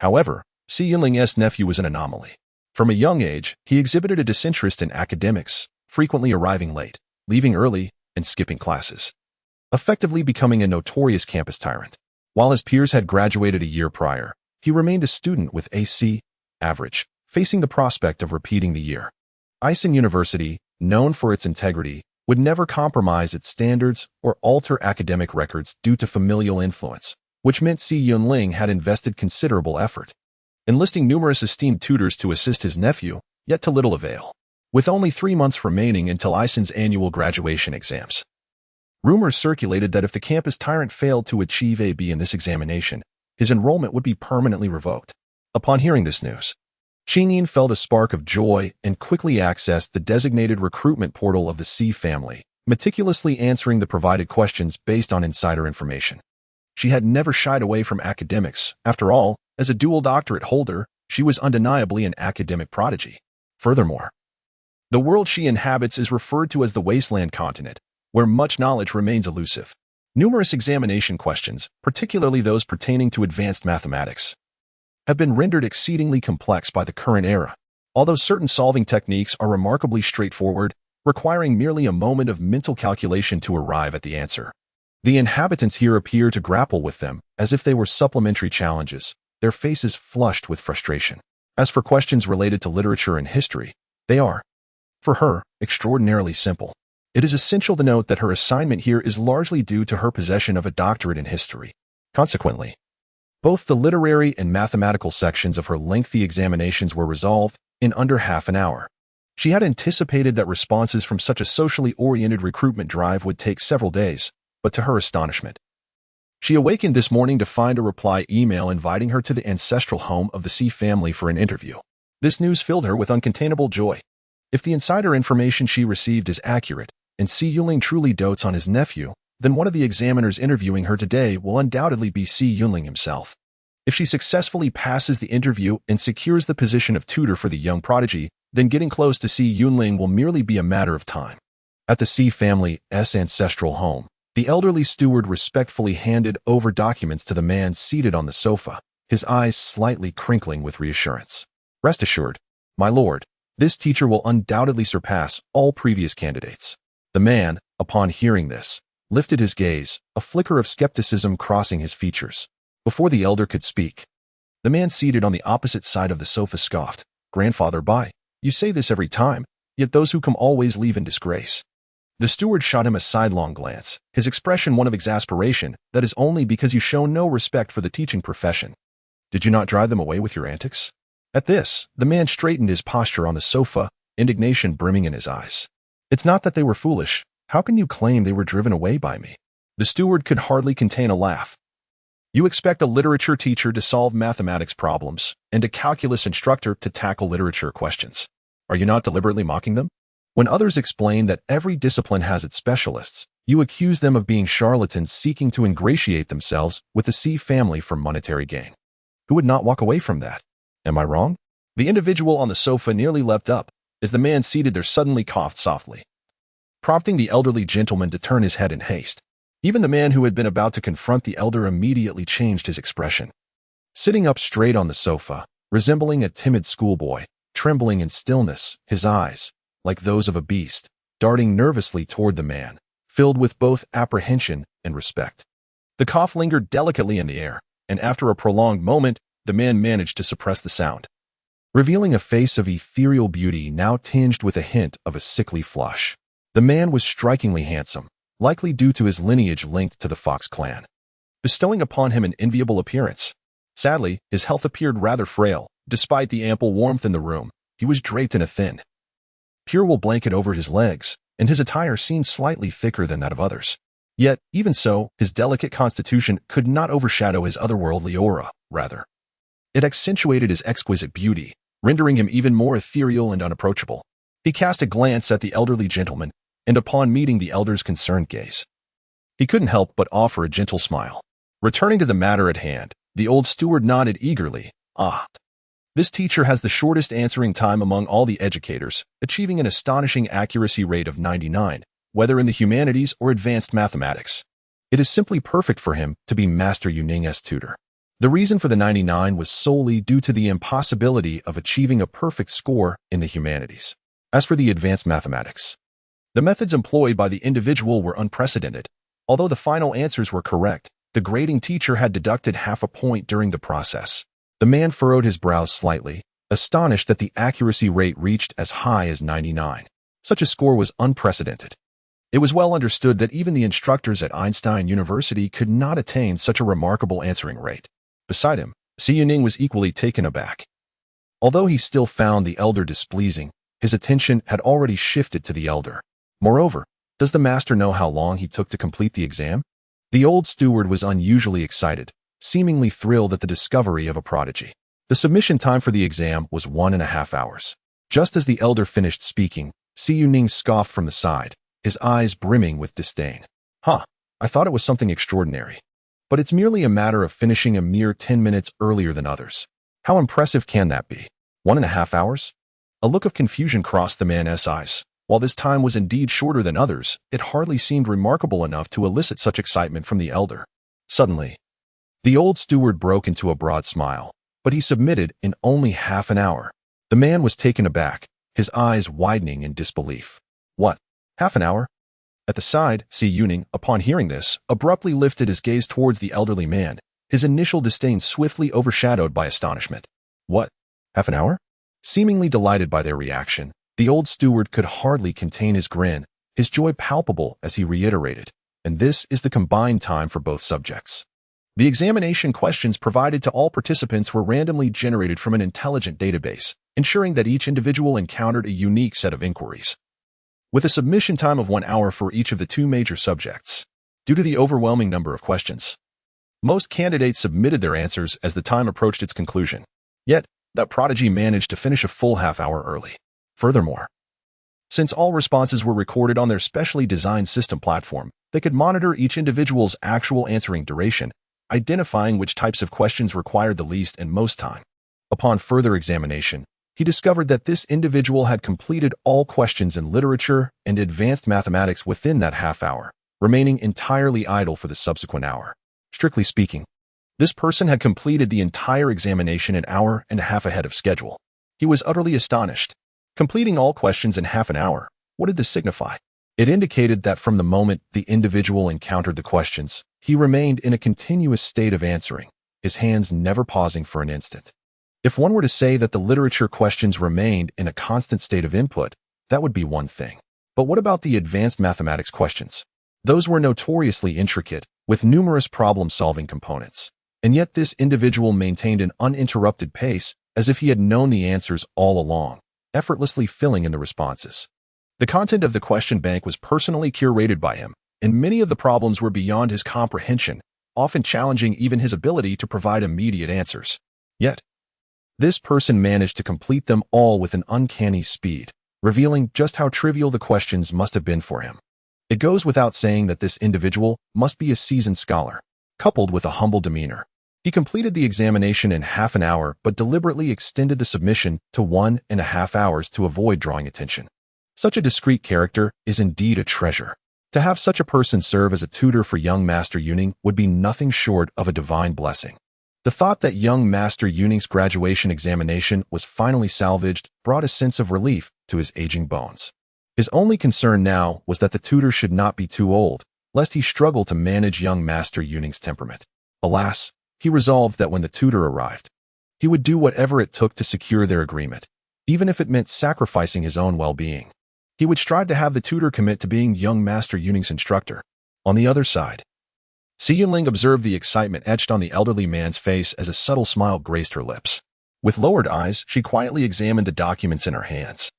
However, C Yunling's nephew was an anomaly. From a young age, he exhibited a disinterest in academics, frequently arriving late, leaving early, and skipping classes, effectively becoming a notorious campus tyrant. While his peers had graduated a year prior, he remained a student with a C average, facing the prospect of repeating the year. Isen University, known for its integrity, would never compromise its standards or alter academic records due to familial influence, which meant C Yunling had invested considerable effort, enlisting numerous esteemed tutors to assist his nephew, yet to little avail. With only 3 months remaining until Isen's annual graduation exams, rumors circulated that if the campus tyrant failed to achieve a B in this examination, his enrollment would be permanently revoked. Upon hearing this news, Chinin felt a spark of joy and quickly accessed the designated recruitment portal of the C family, meticulously answering the provided questions based on insider information. She had never shied away from academics. After all, as a dual doctorate holder, she was undeniably an academic prodigy. Furthermore, the world she inhabits is referred to as the Wasteland Continent, where much knowledge remains elusive. Numerous examination questions, particularly those pertaining to advanced mathematics, have been rendered exceedingly complex by the current era. Although certain solving techniques are remarkably straightforward, requiring merely a moment of mental calculation to arrive at the answer, the inhabitants here appear to grapple with them as if they were supplementary challenges, their faces flushed with frustration. As for questions related to literature and history, they are, for her, extraordinarily simple. It is essential to note that her assignment here is largely due to her possession of a doctorate in history. Consequently, both the literary and mathematical sections of her lengthy examinations were resolved in under half an hour. She had anticipated that responses from such a socially oriented recruitment drive would take several days, but to her astonishment, she awakened this morning to find a reply email inviting her to the ancestral home of the C family for an interview. This news filled her with uncontainable joy. If the insider information she received is accurate, and C Yunling truly dotes on his nephew, then one of the examiners interviewing her today will undoubtedly be C Yunling himself. If she successfully passes the interview and secures the position of tutor for the young prodigy, then getting close to Si Yunling will merely be a matter of time. At the Si family's ancestral home, the elderly steward respectfully handed over documents to the man seated on the sofa, his eyes slightly crinkling with reassurance. Rest assured, my lord, this teacher will undoubtedly surpass all previous candidates. The man, upon hearing this, lifted his gaze, a flicker of skepticism crossing his features. Before the elder could speak, the man seated on the opposite side of the sofa scoffed. Grandfather Bai, you say this every time, yet those who come always leave in disgrace. The steward shot him a sidelong glance, his expression one of exasperation. That is only because you show no respect for the teaching profession. Did you not drive them away with your antics? At this, the man straightened his posture on the sofa, indignation brimming in his eyes. It's not that they were foolish. How can you claim they were driven away by me? The steward could hardly contain a laugh. You expect a literature teacher to solve mathematics problems and a calculus instructor to tackle literature questions. Are you not deliberately mocking them? When others explain that every discipline has its specialists, you accuse them of being charlatans seeking to ingratiate themselves with the Si family for monetary gain. Who would not walk away from that? Am I wrong? The individual on the sofa nearly leapt up as the man seated there suddenly coughed softly, prompting the elderly gentleman to turn his head in haste. Even the man who had been about to confront the elder immediately changed his expression. Sitting up straight on the sofa, resembling a timid schoolboy, trembling in stillness, his eyes, like those of a beast, darting nervously toward the man, filled with both apprehension and respect. The cough lingered delicately in the air, and after a prolonged moment, the man managed to suppress the sound, revealing a face of ethereal beauty now tinged with a hint of a sickly flush. The man was strikingly handsome, likely due to his lineage linked to the Fox clan, bestowing upon him an enviable appearance. Sadly, his health appeared rather frail. Despite the ample warmth in the room, he was draped in a thin, pure wool blanket over his legs, and his attire seemed slightly thicker than that of others. Yet, even so, his delicate constitution could not overshadow his otherworldly aura, rather. It accentuated his exquisite beauty, rendering him even more ethereal and unapproachable. He cast a glance at the elderly gentleman, and upon meeting the elder's concerned gaze, he couldn't help but offer a gentle smile. Returning to the matter at hand, the old steward nodded eagerly. This teacher has the shortest answering time among all the educators, achieving an astonishing accuracy rate of 99, whether in the humanities or advanced mathematics. It is simply perfect for him to be Master Yuning's tutor. The reason for the 99 was solely due to the impossibility of achieving a perfect score in the humanities. As for the advanced mathematics, the methods employed by the individual were unprecedented. Although the final answers were correct, the grading teacher had deducted half a point during the process. The man furrowed his brows slightly, astonished that the accuracy rate reached as high as 99. Such a score was unprecedented. It was well understood that even the instructors at Einstein University could not attain such a remarkable answering rate. Beside him, Si Yuning was equally taken aback. Although he still found the elder displeasing, his attention had already shifted to the elder. Moreover, does the master know how long he took to complete the exam? The old steward was unusually excited, seemingly thrilled at the discovery of a prodigy. The submission time for the exam was 1.5 hours. Just as the elder finished speaking, Si Yuning scoffed from the side, his eyes brimming with disdain. I thought it was something extraordinary. But it's merely a matter of finishing a mere 10 minutes earlier than others. How impressive can that be? 1.5 hours? A look of confusion crossed the man's eyes. While this time was indeed shorter than others, it hardly seemed remarkable enough to elicit such excitement from the elder. Suddenly, the old steward broke into a broad smile, but he submitted in only half an hour. The man was taken aback, his eyes widening in disbelief. What? Half an hour? At the side, Si Yuning, upon hearing this, abruptly lifted his gaze towards the elderly man, his initial disdain swiftly overshadowed by astonishment. What? Half an hour? Seemingly delighted by their reaction, the old steward could hardly contain his grin, his joy palpable as he reiterated, and this is the combined time for both subjects. The examination questions provided to all participants were randomly generated from an intelligent database, ensuring that each individual encountered a unique set of inquiries. With a submission time of 1 hour for each of the 2 major subjects, due to the overwhelming number of questions, most candidates submitted their answers as the time approached its conclusion. Yet, that prodigy managed to finish a full half-hour early. Furthermore, since all responses were recorded on their specially designed system platform, they could monitor each individual's actual answering duration, identifying which types of questions required the least and most time. Upon further examination, he discovered that this individual had completed all questions in literature and advanced mathematics within that half hour, remaining entirely idle for the subsequent hour. Strictly speaking, this person had completed the entire examination an hour and a half ahead of schedule. He was utterly astonished. Completing all questions in half an hour, what did this signify? It indicated that from the moment the individual encountered the questions, he remained in a continuous state of answering, his hands never pausing for an instant. If one were to say that the literature questions remained in a constant state of input, that would be one thing. But what about the advanced mathematics questions? Those were notoriously intricate, with numerous problem-solving components. And yet this individual maintained an uninterrupted pace as if he had known the answers all along, effortlessly filling in the responses. The content of the question bank was personally curated by him, and many of the problems were beyond his comprehension, often challenging even his ability to provide immediate answers. Yet, this person managed to complete them all with an uncanny speed, revealing just how trivial the questions must have been for him. It goes without saying that this individual must be a seasoned scholar, coupled with a humble demeanor. He completed the examination in half an hour but deliberately extended the submission to 1.5 hours to avoid drawing attention. Such a discreet character is indeed a treasure. To have such a person serve as a tutor for young Master Yuning would be nothing short of a divine blessing. The thought that young Master Yuning's graduation examination was finally salvaged brought a sense of relief to his aging bones. His only concern now was that the tutor should not be too old, lest he struggle to manage young Master Yuning's temperament. Alas, he resolved that when the tutor arrived, he would do whatever it took to secure their agreement, even if it meant sacrificing his own well-being. He would strive to have the tutor commit to being young Master Yuning's instructor. On the other side, Si Yunling observed the excitement etched on the elderly man's face as a subtle smile graced her lips. With lowered eyes, she quietly examined the documents in her hands.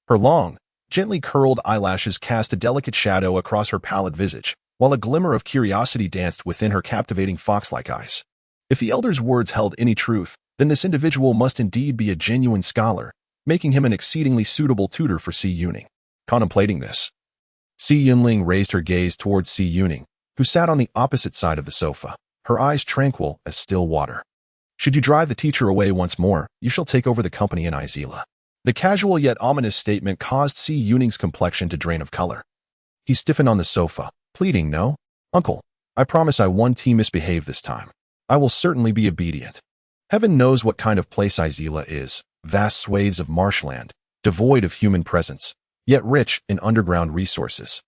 Her long, gently curled eyelashes cast a delicate shadow across her pallid visage, while a glimmer of curiosity danced within her captivating fox-like eyes. If the elder's words held any truth, then this individual must indeed be a genuine scholar, making him an exceedingly suitable tutor for Si Yuning. Contemplating this, Si Yunling raised her gaze towards Si Yuning, who sat on the opposite side of the sofa, her eyes tranquil as still water. Should you drive the teacher away once more, you shall take over the company in Izila. The casual yet ominous statement caused Si Yuning's complexion to drain of color. He stiffened on the sofa, pleading, "No, uncle, I promise I won't misbehave this time. I will certainly be obedient." Heaven knows what kind of place Izila is, vast swathes of marshland, devoid of human presence, yet rich in underground resources.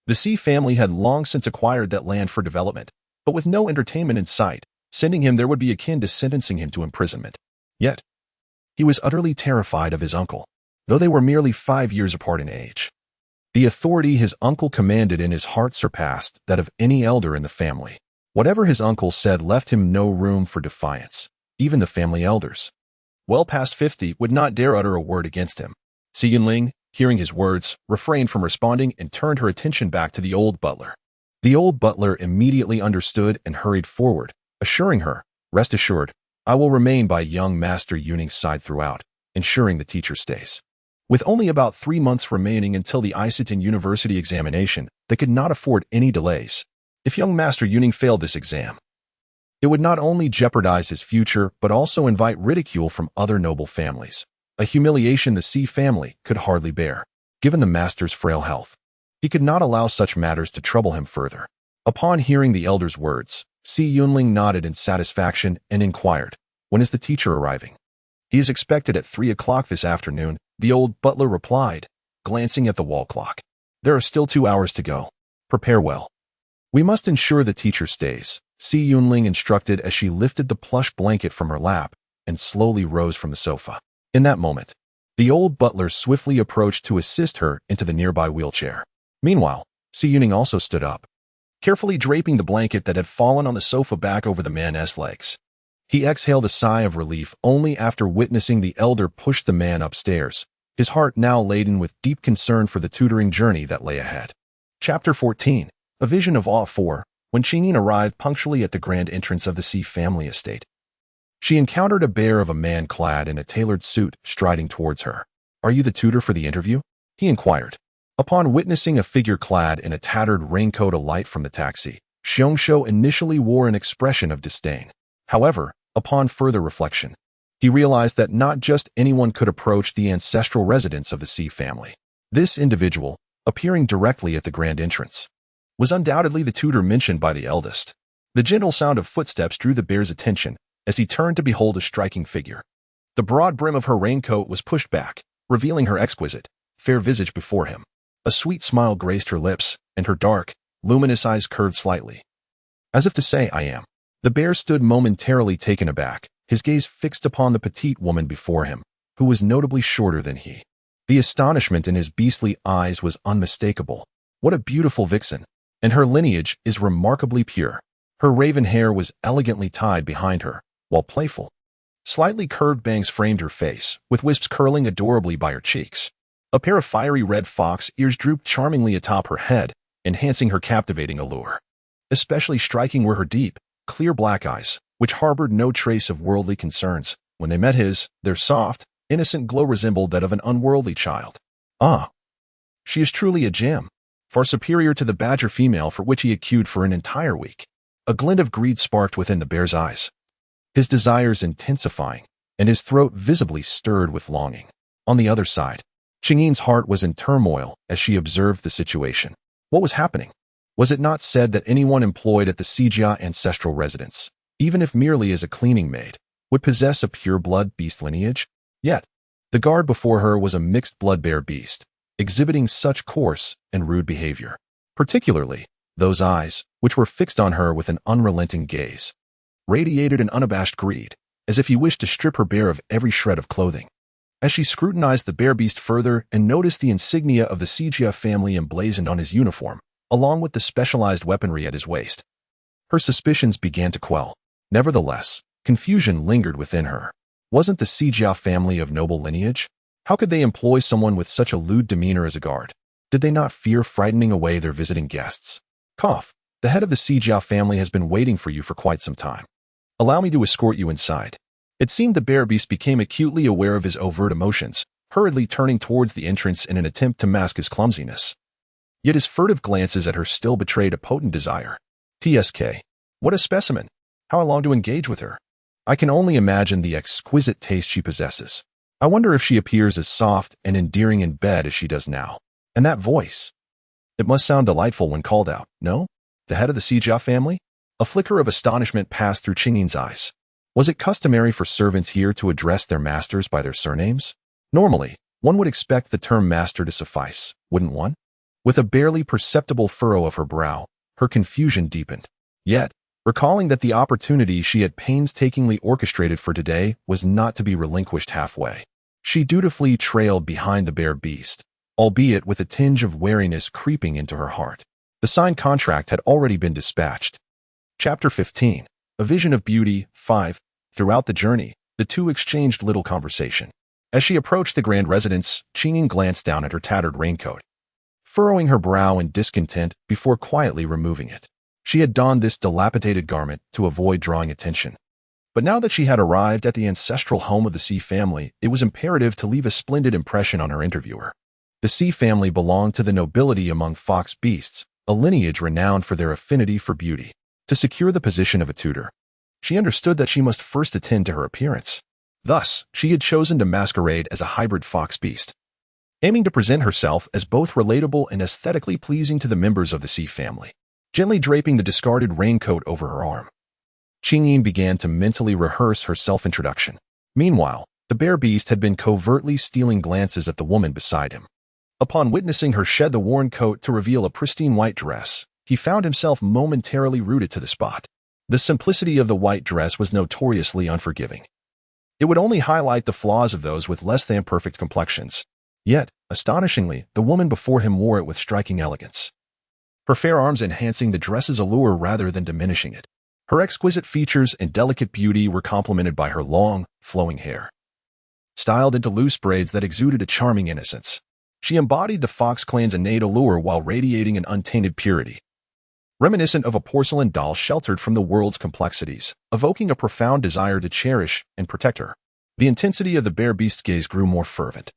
The Si family had long since acquired that land for development, but with no entertainment in sight, sending him there would be akin to sentencing him to imprisonment. Yet, he was utterly terrified of his uncle, though they were merely 5 years apart in age. The authority his uncle commanded in his heart surpassed that of any elder in the family. Whatever his uncle said left him no room for defiance. Even the family elders, well past 50, would not dare utter a word against him. Si Yunling, hearing his words, refrained from responding and turned her attention back to the old butler. The old butler immediately understood and hurried forward, assuring her, "Rest assured, I will remain by young Master Yuning's side throughout, ensuring the teacher stays." With only about 3 months remaining until the Isitin University examination, they could not afford any delays. If young Master Yuning failed this exam, it would not only jeopardize his future, but also invite ridicule from other noble families, a humiliation the Si family could hardly bear. Given the master's frail health, he could not allow such matters to trouble him further. Upon hearing the elder's words, Si Yunling nodded in satisfaction and inquired, "When is the teacher arriving?" "He is expected at 3 o'clock this afternoon," the old butler replied, glancing at the wall clock. "There are still 2 hours to go. Prepare well. We must ensure the teacher stays," Si Yunling instructed as she lifted the plush blanket from her lap and slowly rose from the sofa. In that moment, the old butler swiftly approached to assist her into the nearby wheelchair. Meanwhile, Si Yuning also stood up, carefully draping the blanket that had fallen on the sofa back over the man's legs. He exhaled a sigh of relief only after witnessing the elder push the man upstairs, his heart now laden with deep concern for the tutoring journey that lay ahead. Chapter 14. A Vision of Awe 4. When Qingyin arrived punctually at the grand entrance of the Si family estate, she encountered a bear of a man clad in a tailored suit striding towards her. "Are you the tutor for the interview?" he inquired. Upon witnessing a figure clad in a tattered raincoat alight from the taxi, Xiongxiu initially wore an expression of disdain. However, upon further reflection, he realized that not just anyone could approach the ancestral residence of the Xi family. This individual, appearing directly at the grand entrance, was undoubtedly the tutor mentioned by the eldest. The gentle sound of footsteps drew the bear's attention as he turned to behold a striking figure. The broad brim of her raincoat was pushed back, revealing her exquisite, fair visage before him. A sweet smile graced her lips, and her dark, luminous eyes curved slightly, as if to say, "I am." The bear stood momentarily taken aback, his gaze fixed upon the petite woman before him, who was notably shorter than he. The astonishment in his beastly eyes was unmistakable. What a beautiful vixen! And her lineage is remarkably pure. Her raven hair was elegantly tied behind her, while playful, slightly curved bangs framed her face, with wisps curling adorably by her cheeks. A pair of fiery red fox ears drooped charmingly atop her head, enhancing her captivating allure. Especially striking were her deep, clear black eyes, which harbored no trace of worldly concerns. When they met his, their soft, innocent glow resembled that of an unworldly child. Ah, she is truly a gem, far superior to the badger female for which he had queued for an entire week. A glint of greed sparked within the bear's eyes, his desires intensifying, and his throat visibly stirred with longing. On the other side, Qingyin's heart was in turmoil as she observed the situation. What was happening? Was it not said that anyone employed at the Xijia ancestral residence, even if merely as a cleaning maid, would possess a pure-blood beast lineage? Yet, the guard before her was a mixed-blood bear beast, exhibiting such coarse and rude behavior. Particularly, those eyes, which were fixed on her with an unrelenting gaze, radiated an unabashed greed, as if he wished to strip her bare of every shred of clothing. As she scrutinized the bear beast further and noticed the insignia of the Xijia family emblazoned on his uniform, along with the specialized weaponry at his waist, her suspicions began to quell. Nevertheless, confusion lingered within her. Wasn't the Xijia family of noble lineage? How could they employ someone with such a lewd demeanor as a guard? Did they not fear frightening away their visiting guests? Cough. The head of the Xijia family has been waiting for you for quite some time. Allow me to escort you inside. It seemed the bear beast became acutely aware of his overt emotions, hurriedly turning towards the entrance in an attempt to mask his clumsiness. Yet his furtive glances at her still betrayed a potent desire. TSK. What a specimen! How I long to engage with her. I can only imagine the exquisite taste she possesses. I wonder if she appears as soft and endearing in bed as she does now. And that voice. It must sound delightful when called out, no? The head of the Xijia family? A flicker of astonishment passed through Qingyin's eyes. Was it customary for servants here to address their masters by their surnames? Normally, one would expect the term master to suffice, wouldn't one? With a barely perceptible furrow of her brow, her confusion deepened. Yet, recalling that the opportunity she had painstakingly orchestrated for today was not to be relinquished halfway, she dutifully trailed behind the bear beast, albeit with a tinge of wariness creeping into her heart. The signed contract had already been dispatched. Chapter 15. A Vision of Beauty, 5. Throughout the journey, the two exchanged little conversation. As she approached the grand residence, Qingyin glanced down at her tattered raincoat, furrowing her brow in discontent before quietly removing it. She had donned this dilapidated garment to avoid drawing attention. But now that she had arrived at the ancestral home of the Xi family, it was imperative to leave a splendid impression on her interviewer. The Xi family belonged to the nobility among fox beasts, a lineage renowned for their affinity for beauty. To secure the position of a tutor, she understood that she must first attend to her appearance. Thus, she had chosen to masquerade as a hybrid fox beast, aiming to present herself as both relatable and aesthetically pleasing to the members of the Xi family. Gently draping the discarded raincoat over her arm, Qingyin began to mentally rehearse her self-introduction. Meanwhile, the bear beast had been covertly stealing glances at the woman beside him. Upon witnessing her shed the worn coat to reveal a pristine white dress, he found himself momentarily rooted to the spot. The simplicity of the white dress was notoriously unforgiving. It would only highlight the flaws of those with less than perfect complexions. Yet, astonishingly, the woman before him wore it with striking elegance, her fair arms enhancing the dress's allure rather than diminishing it. Her exquisite features and delicate beauty were complemented by her long, flowing hair, styled into loose braids that exuded a charming innocence. She embodied the fox clan's innate allure while radiating an untainted purity, reminiscent of a porcelain doll sheltered from the world's complexities, evoking a profound desire to cherish and protect her. The intensity of the bear beast's gaze grew more fervent,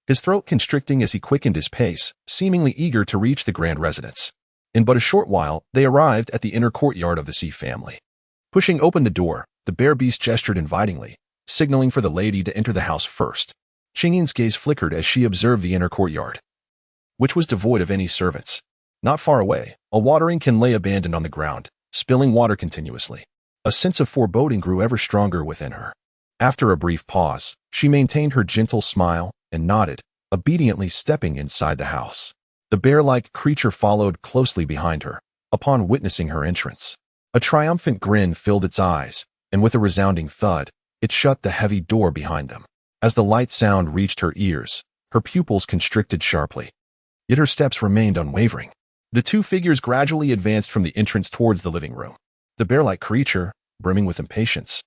his throat constricting as he quickened his pace, seemingly eager to reach the grand residence. In but a short while, they arrived at the inner courtyard of the sea family. Pushing open the door, the bear beast gestured invitingly, signaling for the lady to enter the house first. Qingyin's gaze flickered as she observed the inner courtyard, which was devoid of any servants. Not far away, a watering can lay abandoned on the ground, spilling water continuously. A sense of foreboding grew ever stronger within her. After a brief pause, she maintained her gentle smile and nodded, obediently stepping inside the house. The bear-like creature followed closely behind her, upon witnessing her entrance. A triumphant grin filled its eyes, and with a resounding thud, it shut the heavy door behind them. As the light sound reached her ears, her pupils constricted sharply. Yet her steps remained unwavering. The two figures gradually advanced from the entrance towards the living room. The bear-like creature, brimming with impatience,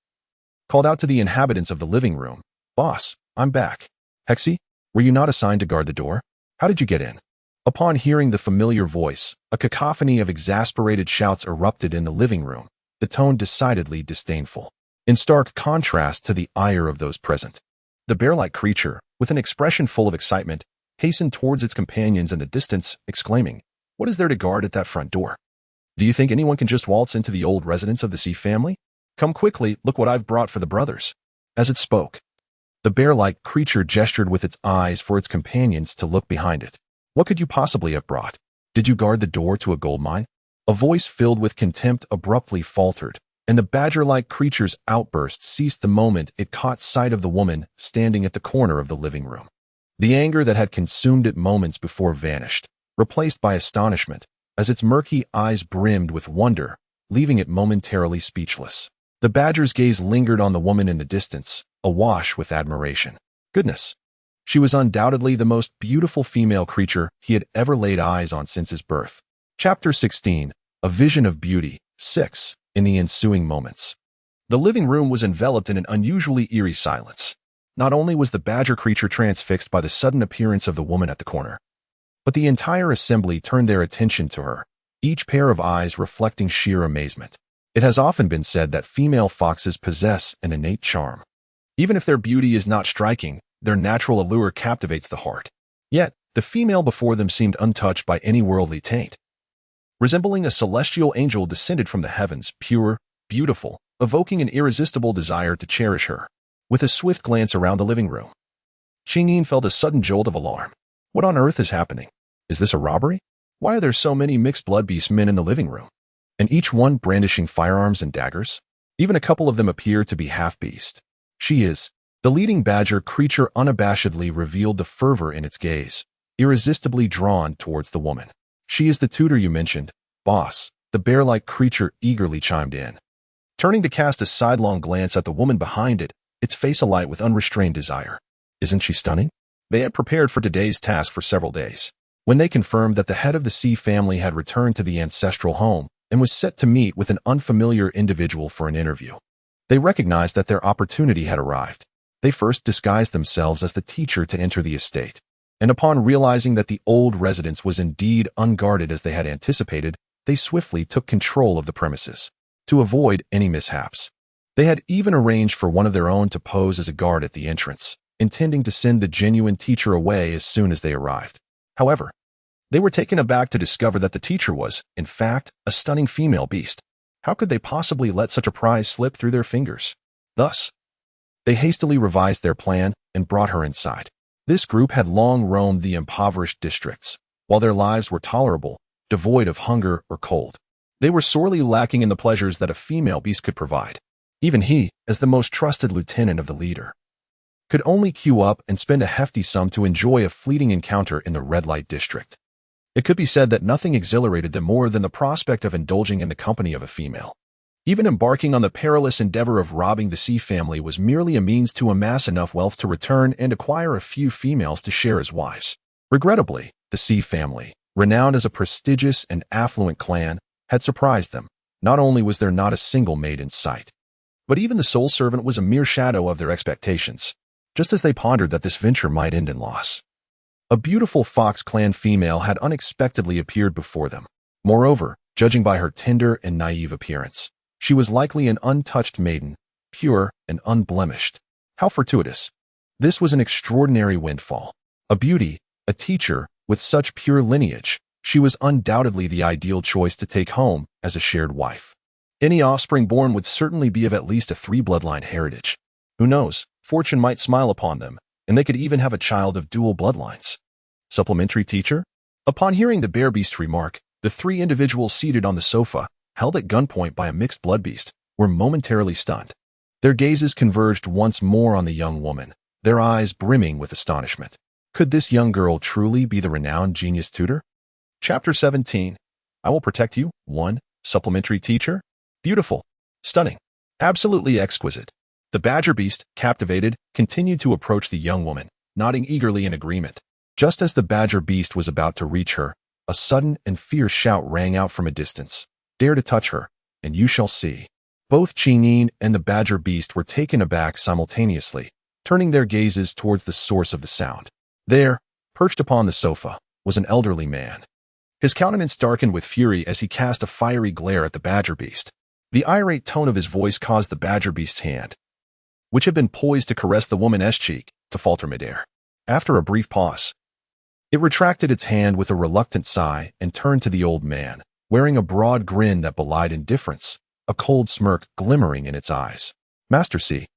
called out to the inhabitants of the living room, "Boss, I'm back. Hexie, were you not assigned to guard the door? How did you get in?" Upon hearing the familiar voice, a cacophony of exasperated shouts erupted in the living room, the tone decidedly disdainful, in stark contrast to the ire of those present. The bear-like creature, with an expression full of excitement, hastened towards its companions in the distance, exclaiming, "What is there to guard at that front door? Do you think anyone can just waltz into the old residence of the sea family? Come quickly, look what I've brought for the brothers." As it spoke, the bear-like creature gestured with its eyes for its companions to look behind it. "What could you possibly have brought? Did you guard the door to a gold mine?" A voice filled with contempt abruptly faltered, and the badger-like creature's outburst ceased the moment it caught sight of the woman standing at the corner of the living room. The anger that had consumed it moments before vanished, replaced by astonishment, as its murky eyes brimmed with wonder, leaving it momentarily speechless. The badger's gaze lingered on the woman in the distance, awash with admiration. Goodness! She was undoubtedly the most beautiful female creature he had ever laid eyes on since his birth. Chapter 16. A Vision of Beauty. 6. In the ensuing moments, the living room was enveloped in an unusually eerie silence. Not only was the badger creature transfixed by the sudden appearance of the woman at the corner, but the entire assembly turned their attention to her, each pair of eyes reflecting sheer amazement. It has often been said that female foxes possess an innate charm. Even if their beauty is not striking, their natural allure captivates the heart. Yet, the female before them seemed untouched by any worldly taint. Resembling a celestial angel descended from the heavens, pure, beautiful, evoking an irresistible desire to cherish her. With a swift glance around the living room, Qingyin felt a sudden jolt of alarm. What on earth is happening? Is this a robbery? Why are there so many mixed blood beast men in the living room? And each one brandishing firearms and daggers? Even a couple of them appear to be half-beast. She is. The leading badger creature unabashedly revealed the fervor in its gaze, irresistibly drawn towards the woman. "She is the tutor you mentioned, boss," the bear-like creature eagerly chimed in. Turning to cast a sidelong glance at the woman behind it, its face alight with unrestrained desire. Isn't she stunning? They had prepared for today's task for several days. When they confirmed that the head of the sea family had returned to the ancestral home and was set to meet with an unfamiliar individual for an interview, they recognized that their opportunity had arrived. They first disguised themselves as the teacher to enter the estate, and upon realizing that the old residence was indeed unguarded as they had anticipated, they swiftly took control of the premises, to avoid any mishaps. They had even arranged for one of their own to pose as a guard at the entrance, intending to send the genuine teacher away as soon as they arrived. However, they were taken aback to discover that the teacher was, in fact, a stunning female beast. How could they possibly let such a prize slip through their fingers? Thus, they hastily revised their plan and brought her inside. This group had long roamed the impoverished districts, while their lives were tolerable, devoid of hunger or cold. They were sorely lacking in the pleasures that a female beast could provide. Even he, as the most trusted lieutenant of the leader, could only queue up and spend a hefty sum to enjoy a fleeting encounter in the red light district. It could be said that nothing exhilarated them more than the prospect of indulging in the company of a female. Even embarking on the perilous endeavor of robbing the sea family was merely a means to amass enough wealth to return and acquire a few females to share as wives. Regrettably, the sea family, renowned as a prestigious and affluent clan, had surprised them. Not only was there not a single maid in sight, but even the sole servant was a mere shadow of their expectations, just as they pondered that this venture might end in loss. A beautiful Fox clan female had unexpectedly appeared before them. Moreover, judging by her tender and naive appearance, she was likely an untouched maiden, pure and unblemished. How fortuitous! This was an extraordinary windfall. A beauty, a teacher, with such pure lineage, She was undoubtedly the ideal choice to take home as a shared wife. Any offspring born would certainly be of at least a three-bloodline heritage. Who knows, fortune might smile upon them, and they could even have a child of dual bloodlines. Supplementary teacher? Upon hearing the bear beast remark, the three individuals seated on the sofa, held at gunpoint by a mixed blood beast, were momentarily stunned. Their gazes converged once more on the young woman, their eyes brimming with astonishment. Could this young girl truly be the renowned genius tutor? Chapter 17. I will protect you. 1. Supplementary teacher? Beautiful. Stunning. Absolutely exquisite. The badger beast, captivated, continued to approach the young woman, nodding eagerly in agreement. Just as the badger beast was about to reach her, a sudden and fierce shout rang out from a distance. Dare to touch her, and you shall see. Both Chinin and the badger beast were taken aback simultaneously, turning their gazes towards the source of the sound. There, perched upon the sofa, was an elderly man. His countenance darkened with fury as he cast a fiery glare at the badger beast. The irate tone of his voice caused the badger beast's hand, which had been poised to caress the woman's cheek, to falter midair. After a brief pause, it retracted its hand with a reluctant sigh and turned to the old man, wearing a broad grin that belied indifference, a cold smirk glimmering in its eyes. Master C,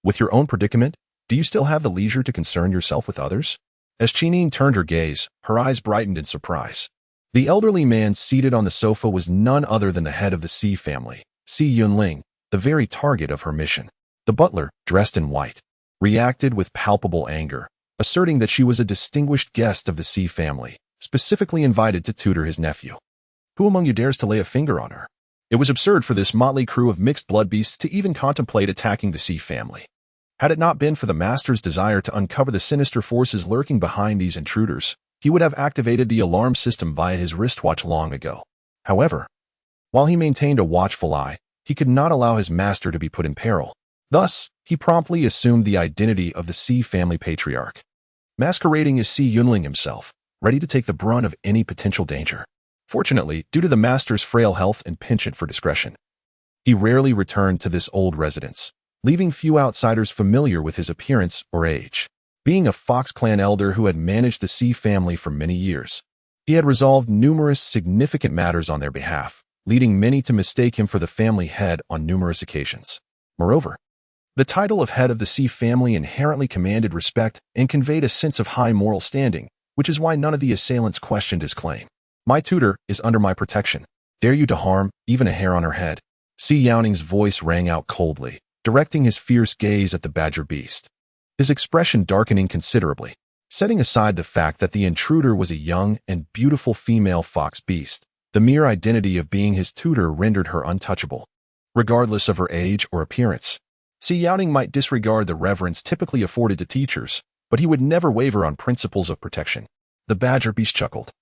with your own predicament, do you still have the leisure to concern yourself with others? As Chinin turned her gaze, her eyes brightened in surprise. The elderly man seated on the sofa was none other than the head of the C family, Si Yunling, the very target of her mission. The butler, dressed in white, reacted with palpable anger, asserting that she was a distinguished guest of the C family, specifically invited to tutor his nephew. Who among you dares to lay a finger on her? It was absurd for this motley crew of mixed blood beasts to even contemplate attacking the C family. Had it not been for the master's desire to uncover the sinister forces lurking behind these intruders, he would have activated the alarm system via his wristwatch long ago. However, while he maintained a watchful eye, he could not allow his master to be put in peril. Thus, he promptly assumed the identity of the C family patriarch, masquerading as Si Yunling himself, ready to take the brunt of any potential danger. Fortunately, due to the master's frail health and penchant for discretion, he rarely returned to this old residence, leaving few outsiders familiar with his appearance or age. Being a Fox clan elder who had managed the C family for many years, he had resolved numerous significant matters on their behalf, leading many to mistake him for the family head on numerous occasions. Moreover, the title of head of the C family inherently commanded respect and conveyed a sense of high moral standing, which is why none of the assailants questioned his claim. My tutor is under my protection. Dare you to harm even a hair on her head? Si Yaoning's voice rang out coldly, directing his fierce gaze at the badger beast, his expression darkening considerably. Setting aside the fact that the intruder was a young and beautiful female fox beast, the mere identity of being his tutor rendered her untouchable, regardless of her age or appearance. Si Yaoning might disregard the reverence typically afforded to teachers, but he would never waver on principles of protection. The badger beast chuckled,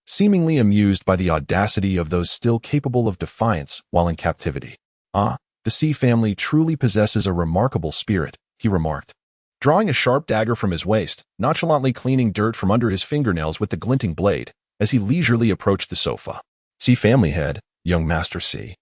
seemingly amused by the audacity of those still capable of defiance while in captivity. Ah, the C family truly possesses a remarkable spirit, he remarked, drawing a sharp dagger from his waist, nonchalantly cleaning dirt from under his fingernails with the glinting blade, as he leisurely approached the sofa. C family head, young Master C,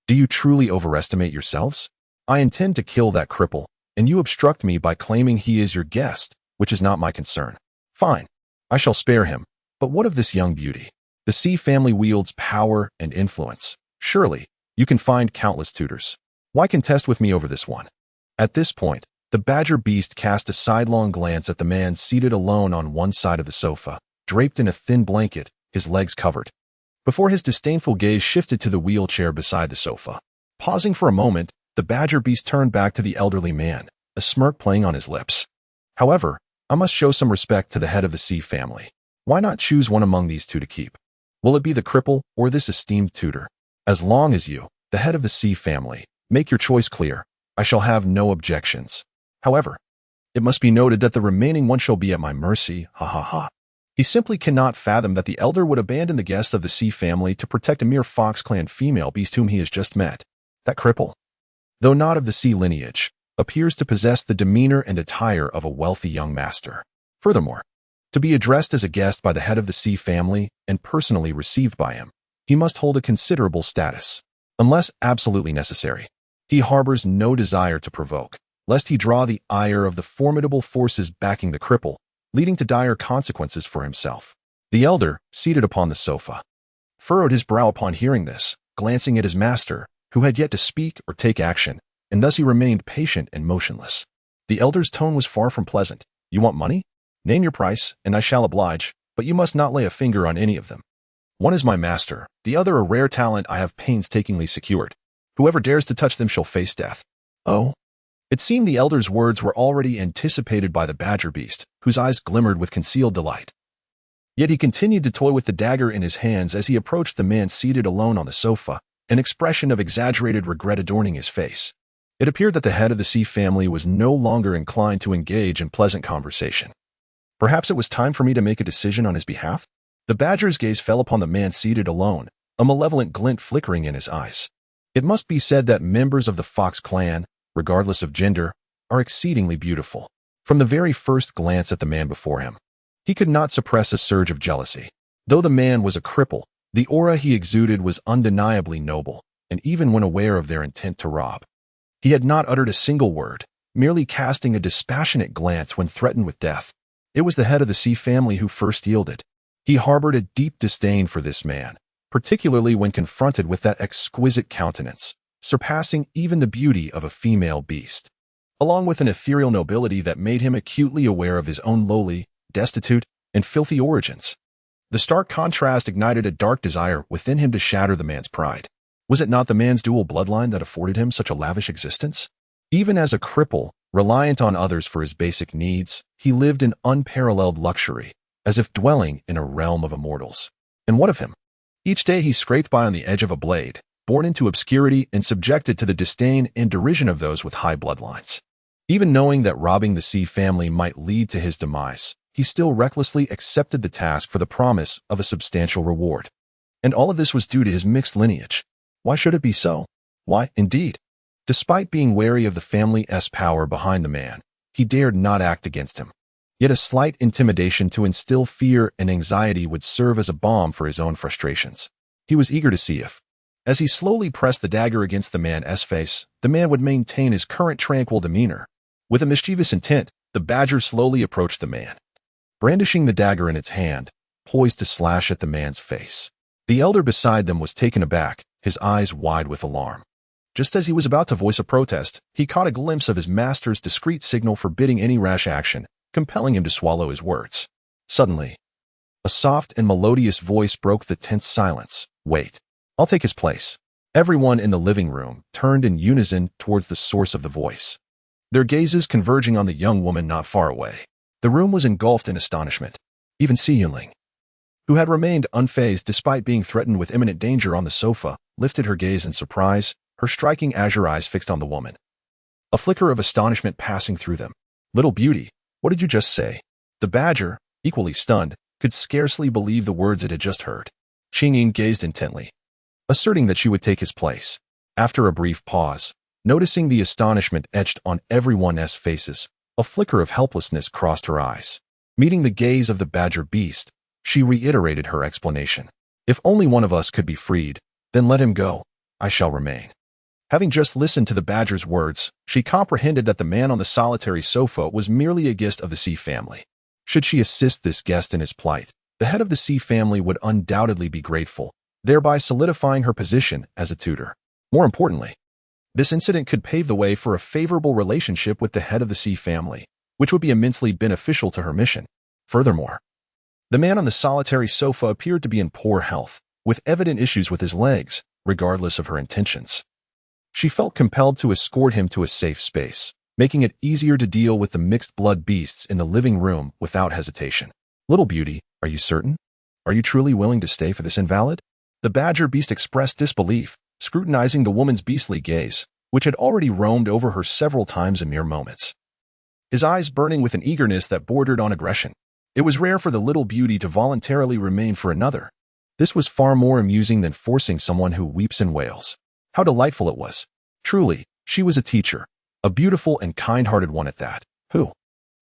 do you truly overestimate yourselves? I intend to kill that cripple, and you obstruct me by claiming he is your guest, which is not my concern. Fine, I shall spare him. But what of this young beauty? The C family wields power and influence. Surely, you can find countless tutors. Why contest with me over this one? At this point, the badger beast cast a sidelong glance at the man seated alone on one side of the sofa, draped in a thin blanket, his legs covered, before his disdainful gaze shifted to the wheelchair beside the sofa. Pausing for a moment, the badger beast turned back to the elderly man, a smirk playing on his lips. However, I must show some respect to the head of the C family. Why not choose one among these two to keep? Will it be the cripple or this esteemed tutor? As long as you, the head of the C family, make your choice clear, I shall have no objections. However, it must be noted that the remaining one shall be at my mercy, ha ha ha. He simply cannot fathom that the elder would abandon the guest of the C family to protect a mere Fox clan female beast whom he has just met. That cripple, though not of the C lineage, appears to possess the demeanor and attire of a wealthy young master. Furthermore, to be addressed as a guest by the head of the C family and personally received by him, he must hold a considerable status. Unless absolutely necessary, he harbors no desire to provoke, lest he draw the ire of the formidable forces backing the cripple, leading to dire consequences for himself. The elder, seated upon the sofa, furrowed his brow upon hearing this, glancing at his master, who had yet to speak or take action, and thus he remained patient and motionless. The elder's tone was far from pleasant. You want money? Name your price, and I shall oblige, but you must not lay a finger on any of them. One is my master, the other a rare talent I have painstakingly secured. Whoever dares to touch them shall face death. Oh. It seemed the elder's words were already anticipated by the badger beast, whose eyes glimmered with concealed delight. Yet he continued to toy with the dagger in his hands as he approached the man seated alone on the sofa, an expression of exaggerated regret adorning his face. It appeared that the head of the C family was no longer inclined to engage in pleasant conversation. Perhaps it was time for me to make a decision on his behalf? The badger's gaze fell upon the man seated alone, a malevolent glint flickering in his eyes. It must be said that members of the Fox clan, regardless of gender, are exceedingly beautiful. From the very first glance at the man before him, he could not suppress a surge of jealousy. Though the man was a cripple, the aura he exuded was undeniably noble, and even when aware of their intent to rob, he had not uttered a single word, merely casting a dispassionate glance when threatened with death. It was the head of the C family who first yielded. He harbored a deep disdain for this man, particularly when confronted with that exquisite countenance, surpassing even the beauty of a female beast, along with an ethereal nobility that made him acutely aware of his own lowly, destitute, and filthy origins. The stark contrast ignited a dark desire within him to shatter the man's pride. Was it not the man's dual bloodline that afforded him such a lavish existence? Even as a cripple, reliant on others for his basic needs, he lived in unparalleled luxury, as if dwelling in a realm of immortals. And what of him? Each day he scraped by on the edge of a blade, born into obscurity and subjected to the disdain and derision of those with high bloodlines. Even knowing that robbing the C family might lead to his demise, he still recklessly accepted the task for the promise of a substantial reward. And all of this was due to his mixed lineage. Why should it be so? Why, indeed? Despite being wary of the family's power behind the man, he dared not act against him. Yet a slight intimidation to instill fear and anxiety would serve as a balm for his own frustrations. He was eager to see if, as he slowly pressed the dagger against the man's face, the man would maintain his current tranquil demeanor. With a mischievous intent, the badger slowly approached the man, brandishing the dagger in its hand, poised to slash at the man's face. The elder beside them was taken aback, his eyes wide with alarm. Just as he was about to voice a protest, he caught a glimpse of his master's discreet signal forbidding any rash action, compelling him to swallow his words. Suddenly, a soft and melodious voice broke the tense silence. Wait, I'll take his place. Everyone in the living room turned in unison towards the source of the voice, their gazes converging on the young woman not far away. The room was engulfed in astonishment. Even Si Yunling, who had remained unfazed despite being threatened with imminent danger on the sofa, lifted her gaze in surprise, her striking azure eyes fixed on the woman, a flicker of astonishment passing through them. Little beauty, what did you just say? The badger, equally stunned, could scarcely believe the words it had just heard. Qingyin gazed intently, asserting that she would take his place. After a brief pause, noticing the astonishment etched on everyone's faces, a flicker of helplessness crossed her eyes. Meeting the gaze of the badger beast, she reiterated her explanation. If only one of us could be freed, then let him go. I shall remain. Having just listened to the badger's words, she comprehended that the man on the solitary sofa was merely a guest of the C family. Should she assist this guest in his plight, the head of the C family would undoubtedly be grateful, thereby solidifying her position as a tutor. More importantly, this incident could pave the way for a favorable relationship with the head of the C family, which would be immensely beneficial to her mission. Furthermore, the man on the solitary sofa appeared to be in poor health, with evident issues with his legs, regardless of her intentions. She felt compelled to escort him to a safe space, making it easier to deal with the mixed-blood beasts in the living room without hesitation. Little beauty, are you certain? Are you truly willing to stay for this invalid? The badger beast expressed disbelief, scrutinizing the woman's beastly gaze, which had already roamed over her several times in mere moments, his eyes burning with an eagerness that bordered on aggression. It was rare for the little beauty to voluntarily remain for another. This was far more amusing than forcing someone who weeps and wails. How delightful it was. Truly, she was a teacher, a beautiful and kind-hearted one at that, who,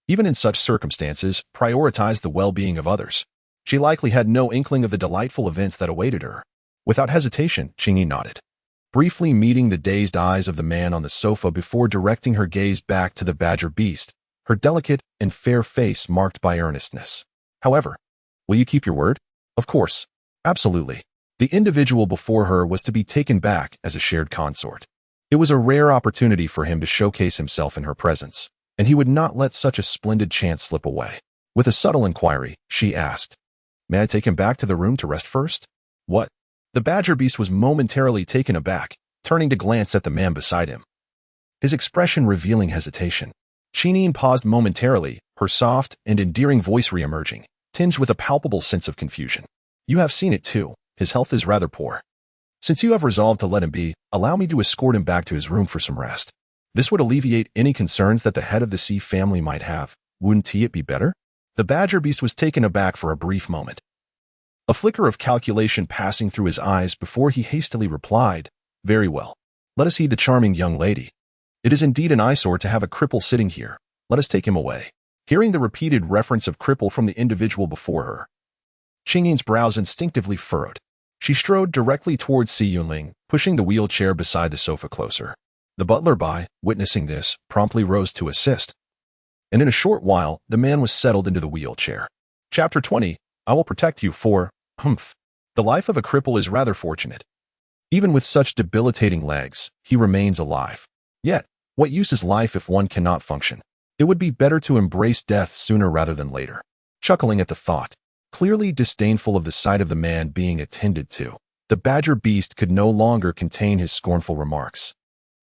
even in such circumstances, prioritized the well-being of others. She likely had no inkling of the delightful events that awaited her. Without hesitation, Qingyi nodded, briefly meeting the dazed eyes of the man on the sofa before directing her gaze back to the badger beast, her delicate and fair face marked by earnestness. However, Will you keep your word? Of course. Absolutely. The individual before her was to be taken back as a shared consort. It was a rare opportunity for him to showcase himself in her presence, and he would not let such a splendid chance slip away. With a subtle inquiry, she asked, "May I take him back to the room to rest first?" "What?" The badger beast was momentarily taken aback, turning to glance at the man beside him, his expression revealing hesitation. Chineen paused momentarily, her soft and endearing voice re-emerging, tinged with a palpable sense of confusion. "You have seen it too. His health is rather poor. Since you have resolved to let him be, allow me to escort him back to his room for some rest. This would alleviate any concerns that the head of the sea family might have. Wouldn't it be better?" The badger beast was taken aback for a brief moment, a flicker of calculation passing through his eyes before he hastily replied, "Very well. Let us heed the charming young lady. It is indeed an eyesore to have a cripple sitting here. Let us take him away." Hearing the repeated reference of cripple from the individual before her, Qingyin's brows instinctively furrowed. She strode directly towards Si Yunling, pushing the wheelchair beside the sofa closer. The butler witnessing this, promptly rose to assist, and in a short while, the man was settled into the wheelchair. Chapter 20, I will protect you for, The life of a cripple is rather fortunate. Even with such debilitating legs, he remains alive. Yet, what use is life if one cannot function? It would be better to embrace death sooner rather than later. Chuckling at the thought, clearly disdainful of the sight of the man being attended to, the badger beast could no longer contain his scornful remarks,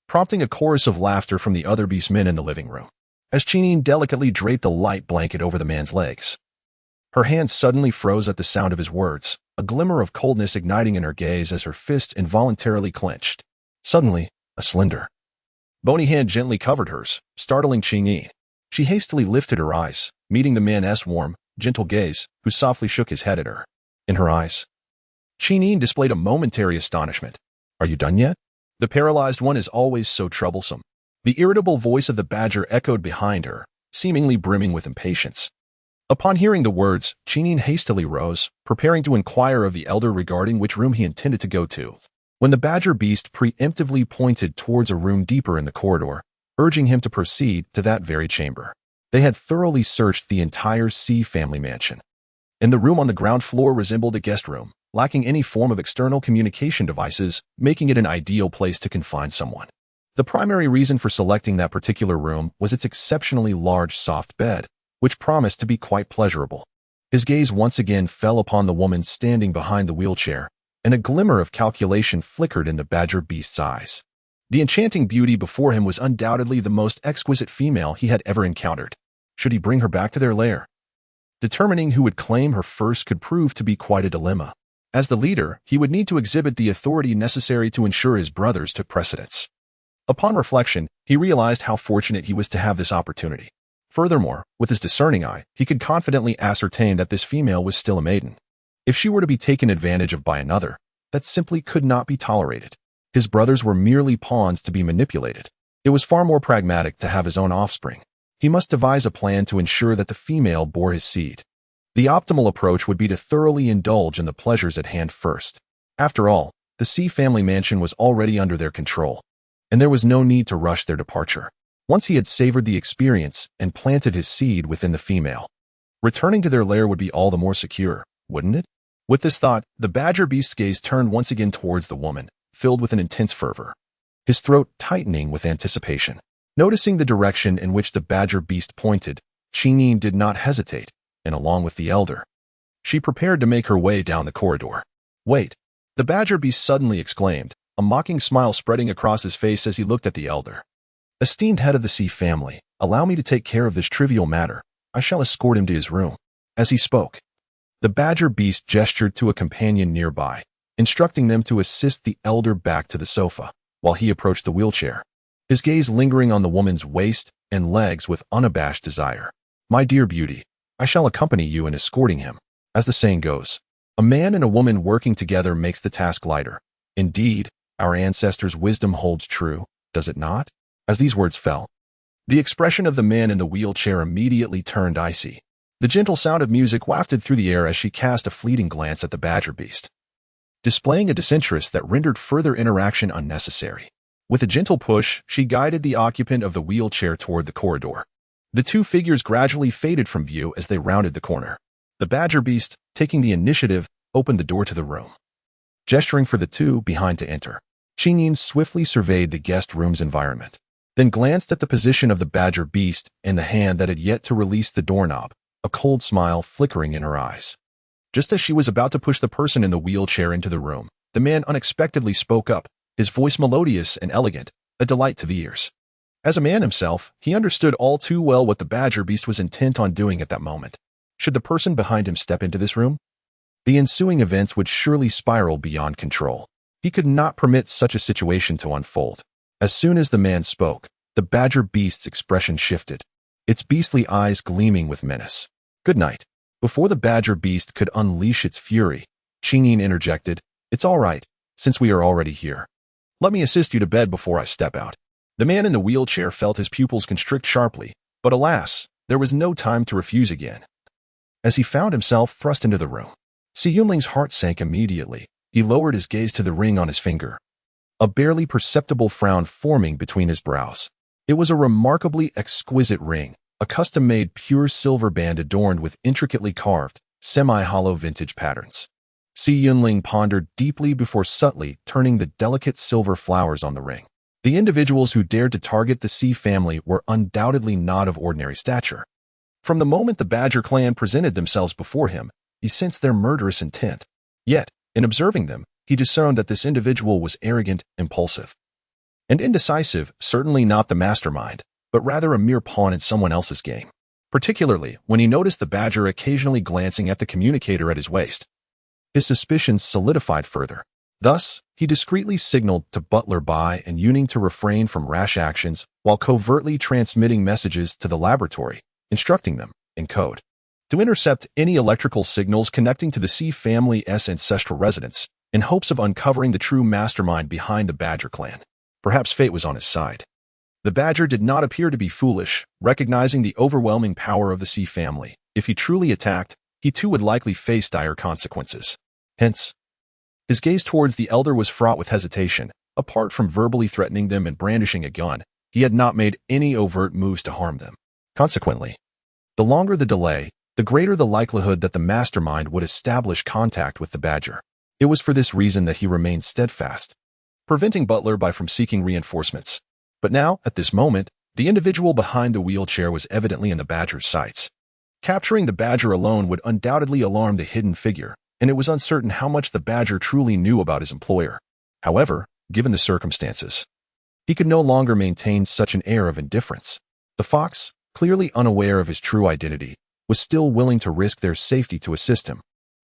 prompting a chorus of laughter from the other beastmen in the living room. As Chineen delicately draped a light blanket over the man's legs, her hand suddenly froze at the sound of his words, a glimmer of coldness igniting in her gaze as her fists involuntarily clenched. Suddenly, a slender, bony hand gently covered hers, startling Chineen. She hastily lifted her eyes, meeting the man's warm, gentle gaze, who softly shook his head at her. In her eyes, Chineen displayed a momentary astonishment. "Are you done yet?" The paralyzed one is always so troublesome. The irritable voice of the badger echoed behind her, seemingly brimming with impatience. Upon hearing the words, Chineen hastily rose, preparing to inquire of the elder regarding which room he intended to go to, when the badger beast preemptively pointed towards a room deeper in the corridor, urging him to proceed to that very chamber. They had thoroughly searched the entire Sea family mansion, and the room on the ground floor resembled a guest room, lacking any form of external communication devices, making it an ideal place to confine someone. The primary reason for selecting that particular room was its exceptionally large soft bed, which promised to be quite pleasurable. His gaze once again fell upon the woman standing behind the wheelchair, and a glimmer of calculation flickered in the badger beast's eyes. The enchanting beauty before him was undoubtedly the most exquisite female he had ever encountered. Should he bring her back to their lair? Determining who would claim her first could prove to be quite a dilemma. As the leader, he would need to exhibit the authority necessary to ensure his brothers took precedence. Upon reflection, he realized how fortunate he was to have this opportunity. Furthermore, with his discerning eye, he could confidently ascertain that this female was still a maiden. If she were to be taken advantage of by another, that simply could not be tolerated. His brothers were merely pawns to be manipulated. It was far more pragmatic to have his own offspring. He must devise a plan to ensure that the female bore his seed. The optimal approach would be to thoroughly indulge in the pleasures at hand first. After all, the Sea family mansion was already under their control, and there was no need to rush their departure. Once he had savored the experience and planted his seed within the female, returning to their lair would be all the more secure, wouldn't it? With this thought, the badger beast's gaze turned once again towards the woman, filled with an intense fervor, his throat tightening with anticipation. Noticing the direction in which the badger beast pointed, Chineen did not hesitate, and along with the elder, she prepared to make her way down the corridor. "Wait!" The badger beast suddenly exclaimed, a mocking smile spreading across his face as he looked at the elder. "Esteemed head of the Sea family, allow me to take care of this trivial matter. I shall escort him to his room." As he spoke, the badger beast gestured to a companion nearby, instructing them to assist the elder back to the sofa, while he approached the wheelchair, his gaze lingering on the woman's waist and legs with unabashed desire. "My dear beauty, I shall accompany you in escorting him. As the saying goes, a man and a woman working together makes the task lighter. Indeed, our ancestors' wisdom holds true, does it not?" As these words fell, the expression of the man in the wheelchair immediately turned icy. The gentle sound of music wafted through the air as she cast a fleeting glance at the badger beast, displaying a disinterest that rendered further interaction unnecessary. With a gentle push, she guided the occupant of the wheelchair toward the corridor. The two figures gradually faded from view as they rounded the corner. The badger beast, taking the initiative, opened the door to the room. Gesturing for the two behind to enter, Qingyin swiftly surveyed the guest room's environment, then glanced at the position of the badger beast and the hand that had yet to release the doorknob, a cold smile flickering in her eyes. Just as she was about to push the person in the wheelchair into the room, the man unexpectedly spoke up, his voice melodious and elegant, a delight to the ears. As a man himself, he understood all too well what the badger beast was intent on doing at that moment. Should the person behind him step into this room, the ensuing events would surely spiral beyond control. He could not permit such a situation to unfold. As soon as the man spoke, the badger beast's expression shifted, its beastly eyes gleaming with menace. "Good night." Before the badger beast could unleash its fury, Qingyin interjected, "It's all right, since we are already here. Let me assist you to bed before I step out." The man in the wheelchair felt his pupils constrict sharply, but alas, there was no time to refuse again. As he found himself thrust into the room, Si Yunling's heart sank immediately. He lowered his gaze to the ring on his finger, a barely perceptible frown forming between his brows. It was a remarkably exquisite ring, a custom-made pure silver band adorned with intricately carved, semi-hollow vintage patterns. Si Yunling pondered deeply before subtly turning the delicate silver flowers on the ring. The individuals who dared to target the Si family were undoubtedly not of ordinary stature. From the moment the Badger clan presented themselves before him, he sensed their murderous intent. Yet, in observing them, he discerned that this individual was arrogant, impulsive, and indecisive, certainly not the mastermind, but rather a mere pawn in someone else's game. Particularly when he noticed the Badger occasionally glancing at the communicator at his waist. His suspicions solidified further. Thus, he discreetly signaled to Butler Bai and Yuning to refrain from rash actions while covertly transmitting messages to the laboratory, instructing them, in code, to intercept any electrical signals connecting to the Si family's ancestral residence, in hopes of uncovering the true mastermind behind the Badger clan. Perhaps fate was on his side. The Badger did not appear to be foolish, recognizing the overwhelming power of the Si family. If he truly attacked, he too would likely face dire consequences. Hence, his gaze towards the elder was fraught with hesitation. Apart from verbally threatening them and brandishing a gun, he had not made any overt moves to harm them. Consequently, the longer the delay, the greater the likelihood that the mastermind would establish contact with the Badger. It was for this reason that he remained steadfast, preventing Butler Bai from seeking reinforcements. But now, at this moment, the individual behind the wheelchair was evidently in the Badger's sights. Capturing the Badger alone would undoubtedly alarm the hidden figure, and it was uncertain how much the Badger truly knew about his employer. However, given the circumstances, he could no longer maintain such an air of indifference. The fox, clearly unaware of his true identity, was still willing to risk their safety to assist him,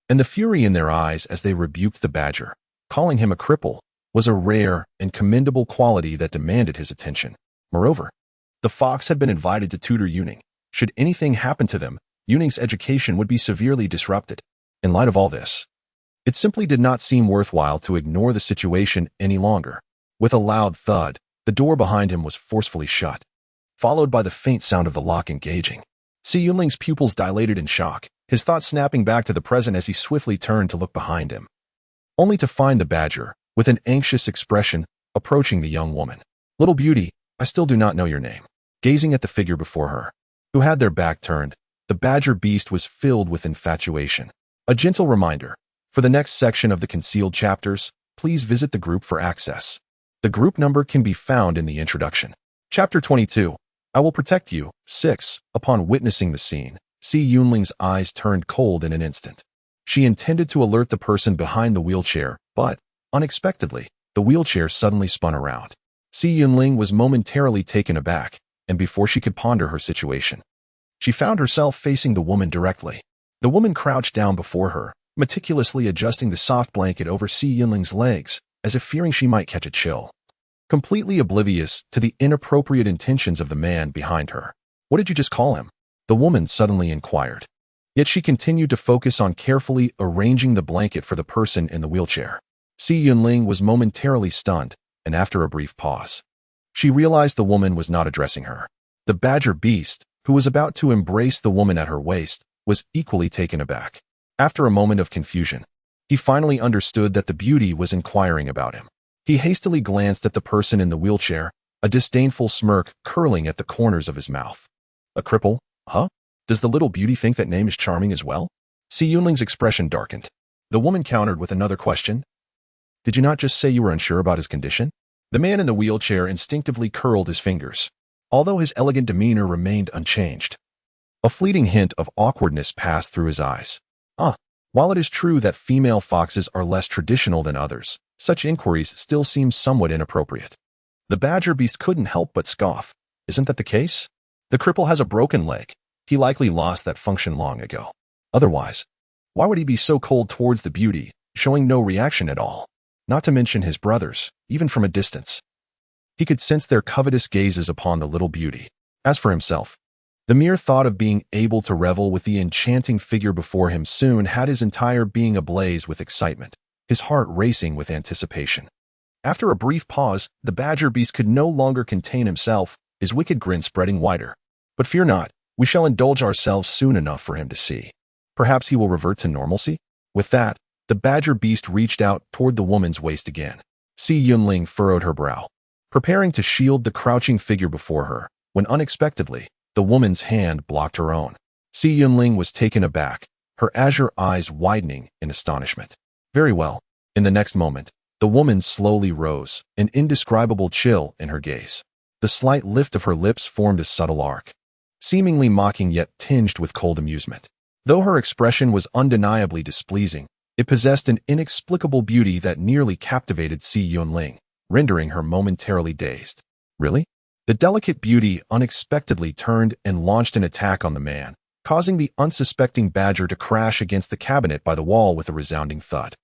and the fury in their eyes as they rebuked the Badger, calling him a cripple, was a rare and commendable quality that demanded his attention. Moreover, the fox had been invited to tutor Yuning. Should anything happen to them, Yuning's education would be severely disrupted. In light of all this, it simply did not seem worthwhile to ignore the situation any longer. With a loud thud, the door behind him was forcefully shut, followed by the faint sound of the lock engaging. Si Yunling's pupils dilated in shock, his thoughts snapping back to the present as he swiftly turned to look behind him, only to find the Badger, with an anxious expression, approaching the young woman. "Little beauty, I still do not know your name." Gazing at the figure before her, who had their back turned, the Badger beast was filled with infatuation. A gentle reminder, for the next section of the concealed chapters, please visit the group for access. The group number can be found in the introduction. Chapter 22. I will protect you. 6. Upon witnessing the scene, Si Yunling's eyes turned cold in an instant. She intended to alert the person behind the wheelchair, but, unexpectedly, the wheelchair suddenly spun around. Si Yunling was momentarily taken aback, and before she could ponder her situation, she found herself facing the woman directly. The woman crouched down before her, meticulously adjusting the soft blanket over Si Yunling's legs, as if fearing she might catch a chill. Completely oblivious to the inappropriate intentions of the man behind her. "What did you just call him?" the woman suddenly inquired. Yet she continued to focus on carefully arranging the blanket for the person in the wheelchair. Si Yunling was momentarily stunned, and after a brief pause, she realized the woman was not addressing her. The Badger beast, who was about to embrace the woman at her waist, was equally taken aback. After a moment of confusion, he finally understood that the beauty was inquiring about him. He hastily glanced at the person in the wheelchair, a disdainful smirk curling at the corners of his mouth. "A cripple, huh? Does the little beauty think that name is charming as well?" Si Yunling's expression darkened. The woman countered with another question. Did you not just say you were unsure about his condition? The man in the wheelchair instinctively curled his fingers, although his elegant demeanor remained unchanged. A fleeting hint of awkwardness passed through his eyes. While it is true that female foxes are less traditional than others, such inquiries still seem somewhat inappropriate. The badger beast couldn't help but scoff. Isn't that the case? The cripple has a broken leg. He likely lost that function long ago. Otherwise, why would he be so cold towards the beauty, showing no reaction at all? Not to mention his brothers, even from a distance. He could sense their covetous gazes upon the little beauty. As for himself, the mere thought of being able to revel with the enchanting figure before him soon had his entire being ablaze with excitement, his heart racing with anticipation. After a brief pause, the badger beast could no longer contain himself, his wicked grin spreading wider. But fear not, we shall indulge ourselves soon enough for him to see. Perhaps he will revert to normalcy? With that, the badger beast reached out toward the woman's waist again. Si Yunling furrowed her brow, preparing to shield the crouching figure before her, when unexpectedly, the woman's hand blocked her own. Si Yunling was taken aback, her azure eyes widening in astonishment. Very well. In the next moment, the woman slowly rose, an indescribable chill in her gaze. The slight lift of her lips formed a subtle arc, seemingly mocking yet tinged with cold amusement. Though her expression was undeniably displeasing, it possessed an inexplicable beauty that nearly captivated Si Yunling, rendering her momentarily dazed. Really? The delicate beauty unexpectedly turned and launched an attack on the man, causing the unsuspecting badger to crash against the cabinet by the wall with a resounding thud.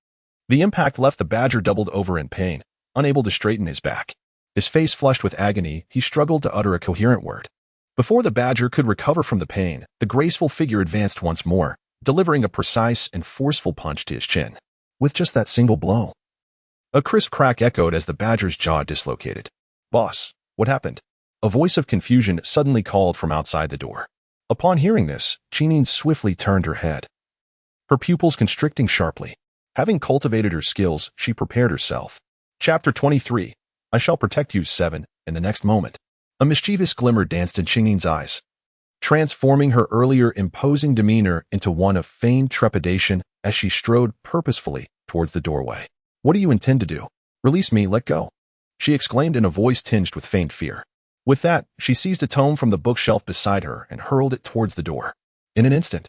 The impact left the badger doubled over in pain, unable to straighten his back. His face flushed with agony, he struggled to utter a coherent word. Before the badger could recover from the pain, the graceful figure advanced once more, delivering a precise and forceful punch to his chin. With just that single blow. A crisp crack echoed as the badger's jaw dislocated. Boss, what happened? A voice of confusion suddenly called from outside the door. Upon hearing this, Qinyin swiftly turned her head, her pupils constricting sharply. Having cultivated her skills, she prepared herself. Chapter 23. I shall protect you, 7. In the next moment, a mischievous glimmer danced in Qingyin's eyes, transforming her earlier imposing demeanor into one of feigned trepidation as she strode purposefully towards the doorway. What do you intend to do? Release me, let go, she exclaimed in a voice tinged with faint fear. With that, she seized a tome from the bookshelf beside her and hurled it towards the door. In an instant,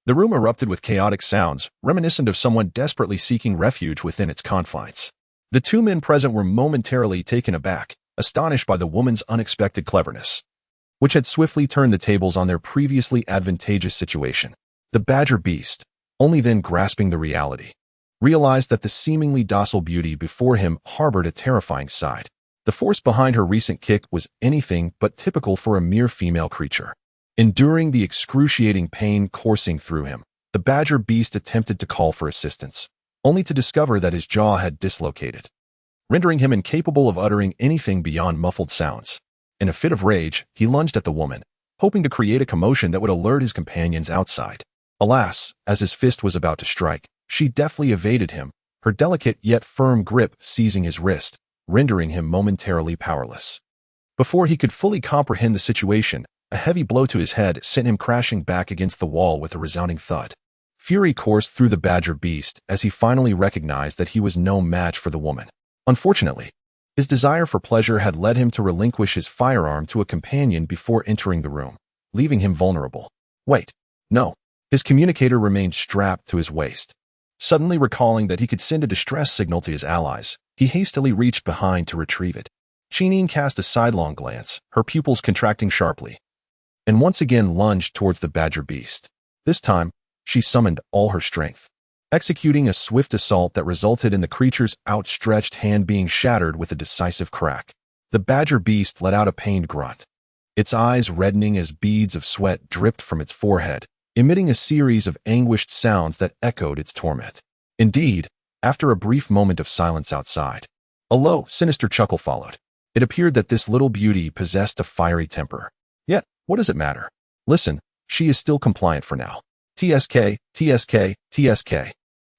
the room erupted with chaotic sounds, reminiscent of someone desperately seeking refuge within its confines. The two men present were momentarily taken aback, astonished by the woman's unexpected cleverness, which had swiftly turned the tables on their previously advantageous situation. The badger beast, only then grasping the reality, realized that the seemingly docile beauty before him harbored a terrifying side. The force behind her recent kick was anything but typical for a mere female creature. Enduring the excruciating pain coursing through him, the badger beast attempted to call for assistance, only to discover that his jaw had dislocated, rendering him incapable of uttering anything beyond muffled sounds. In a fit of rage, he lunged at the woman, hoping to create a commotion that would alert his companions outside. Alas, as his fist was about to strike, she deftly evaded him, her delicate yet firm grip seizing his wrist, rendering him momentarily powerless. Before he could fully comprehend the situation, a heavy blow to his head sent him crashing back against the wall with a resounding thud. Fury coursed through the badger beast as he finally recognized that he was no match for the woman. Unfortunately, his desire for pleasure had led him to relinquish his firearm to a companion before entering the room, leaving him vulnerable. Wait, no. His communicator remained strapped to his waist. Suddenly recalling that he could send a distress signal to his allies, he hastily reached behind to retrieve it. Qinyin cast a sidelong glance, her pupils contracting sharply, and once again lunged towards the badger beast. This time, she summoned all her strength, executing a swift assault that resulted in the creature's outstretched hand being shattered with a decisive crack. The badger beast let out a pained grunt, its eyes reddening as beads of sweat dripped from its forehead, emitting a series of anguished sounds that echoed its torment. Indeed, after a brief moment of silence outside, a low, sinister chuckle followed. It appeared that this little beauty possessed a fiery temper. Yet, what does it matter? Listen, she is still compliant for now. TSK, TSK, TSK.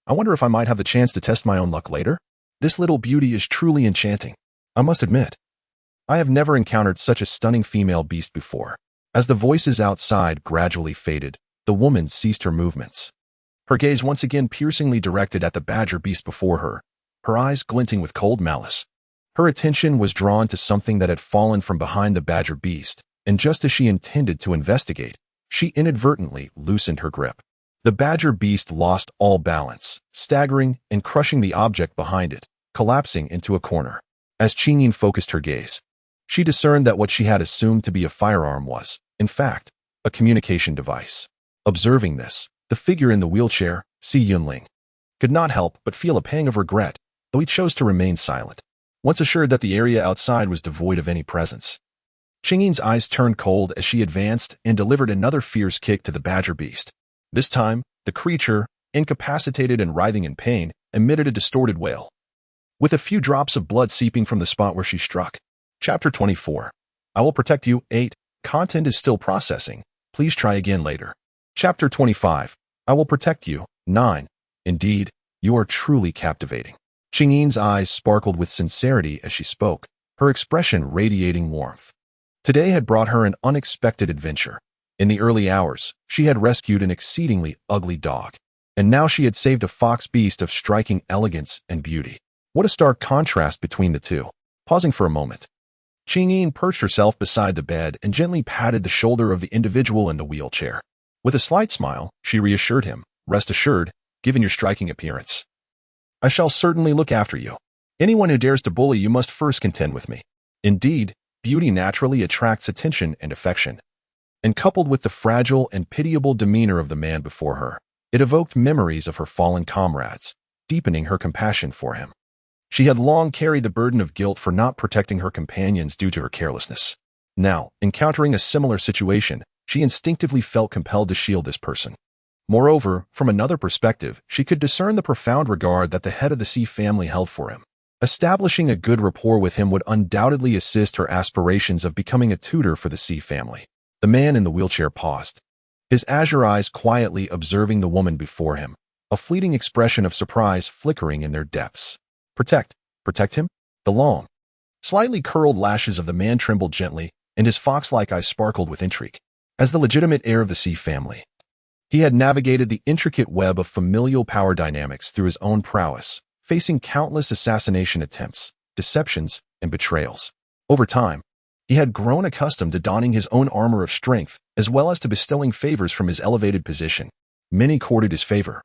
I wonder if I might have the chance to test my own luck later? This little beauty is truly enchanting, I must admit. I have never encountered such a stunning female beast before. As the voices outside gradually faded, the woman ceased her movements, her gaze once again piercingly directed at the badger beast before her, her eyes glinting with cold malice. Her attention was drawn to something that had fallen from behind the badger beast, and just as she intended to investigate, she inadvertently loosened her grip. The badger beast lost all balance, staggering and crushing the object behind it, collapsing into a corner. As Qingyin focused her gaze, she discerned that what she had assumed to be a firearm was, in fact, a communication device. Observing this, the figure in the wheelchair, Si Yunling, could not help but feel a pang of regret, though he chose to remain silent, once assured that the area outside was devoid of any presence. Qingyin's eyes turned cold as she advanced and delivered another fierce kick to the badger beast. This time, the creature, incapacitated and writhing in pain, emitted a distorted wail, with a few drops of blood seeping from the spot where she struck. Chapter 24. I will protect you. 8. Content is still processing. Please try again later. Chapter 25. I will protect you. 9. Indeed, you are truly captivating. Qingyin's eyes sparkled with sincerity as she spoke, her expression radiating warmth. Today had brought her an unexpected adventure. In the early hours, she had rescued an exceedingly ugly dog, and now she had saved a fox beast of striking elegance and beauty. What a stark contrast between the two. Pausing for a moment, Qingyin perched herself beside the bed and gently patted the shoulder of the individual in the wheelchair. With a slight smile, she reassured him, "Rest assured, given your striking appearance, I shall certainly look after you. Anyone who dares to bully you must first contend with me." Indeed, beauty naturally attracts attention and affection, and coupled with the fragile and pitiable demeanor of the man before her, it evoked memories of her fallen comrades, deepening her compassion for him. She had long carried the burden of guilt for not protecting her companions due to her carelessness. Now, encountering a similar situation, she instinctively felt compelled to shield this person. Moreover, from another perspective, she could discern the profound regard that the head of the Si family held for him. Establishing a good rapport with him would undoubtedly assist her aspirations of becoming a tutor for the Si family. The man in the wheelchair paused, his azure eyes quietly observing the woman before him, a fleeting expression of surprise flickering in their depths. Protect him? The long, slightly curled lashes of the man trembled gently, and his fox-like eyes sparkled with intrigue. As the legitimate heir of the Si family, he had navigated the intricate web of familial power dynamics through his own prowess, facing countless assassination attempts, deceptions, and betrayals. Over time, he had grown accustomed to donning his own armor of strength, as well as to bestowing favors from his elevated position. Many courted his favor,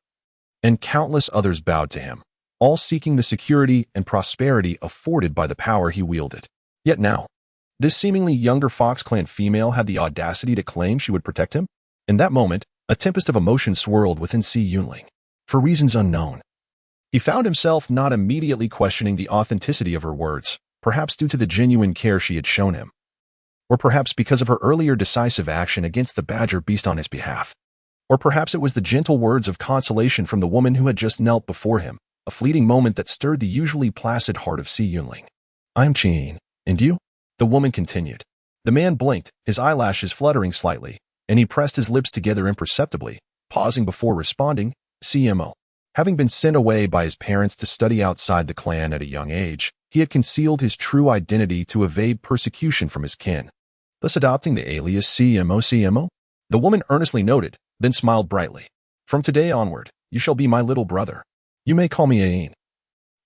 and countless others bowed to him, all seeking the security and prosperity afforded by the power he wielded. Yet now, this seemingly younger Fox Clan female had the audacity to claim she would protect him. In that moment, a tempest of emotion swirled within Si Yunling. For reasons unknown, he found himself not immediately questioning the authenticity of her words, perhaps due to the genuine care she had shown him, or perhaps because of her earlier decisive action against the badger beast on his behalf. Or perhaps it was the gentle words of consolation from the woman who had just knelt before him, a fleeting moment that stirred the usually placid heart of Si Yunling. "I'm Qingyin, and you?" the woman continued. The man blinked, his eyelashes fluttering slightly, and he pressed his lips together imperceptibly, pausing before responding, "CMO." Having been sent away by his parents to study outside the clan at a young age, he had concealed his true identity to evade persecution from his kin, thus adopting the alias CMO. The woman earnestly noted, then smiled brightly. "From today onward, you shall be my little brother. You may call me Ain,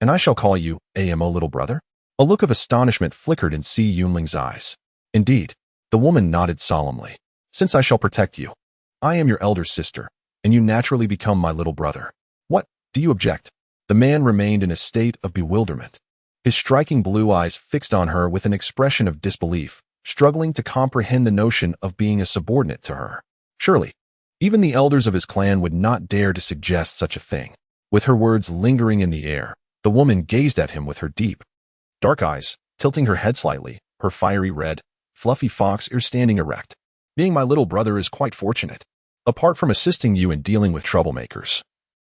and I shall call you AMO little brother." A look of astonishment flickered in Si Yunling's eyes. "Indeed," the woman nodded solemnly. "Since I shall protect you, I am your elder sister, and you naturally become my little brother. What, do you object?" The man remained in a state of bewilderment, his striking blue eyes fixed on her with an expression of disbelief, struggling to comprehend the notion of being a subordinate to her. Surely, even the elders of his clan would not dare to suggest such a thing. With her words lingering in the air, the woman gazed at him with her deep, dark eyes, tilting her head slightly, her fiery red, fluffy fox ears standing erect. "Being my little brother is quite fortunate. Apart from assisting you in dealing with troublemakers,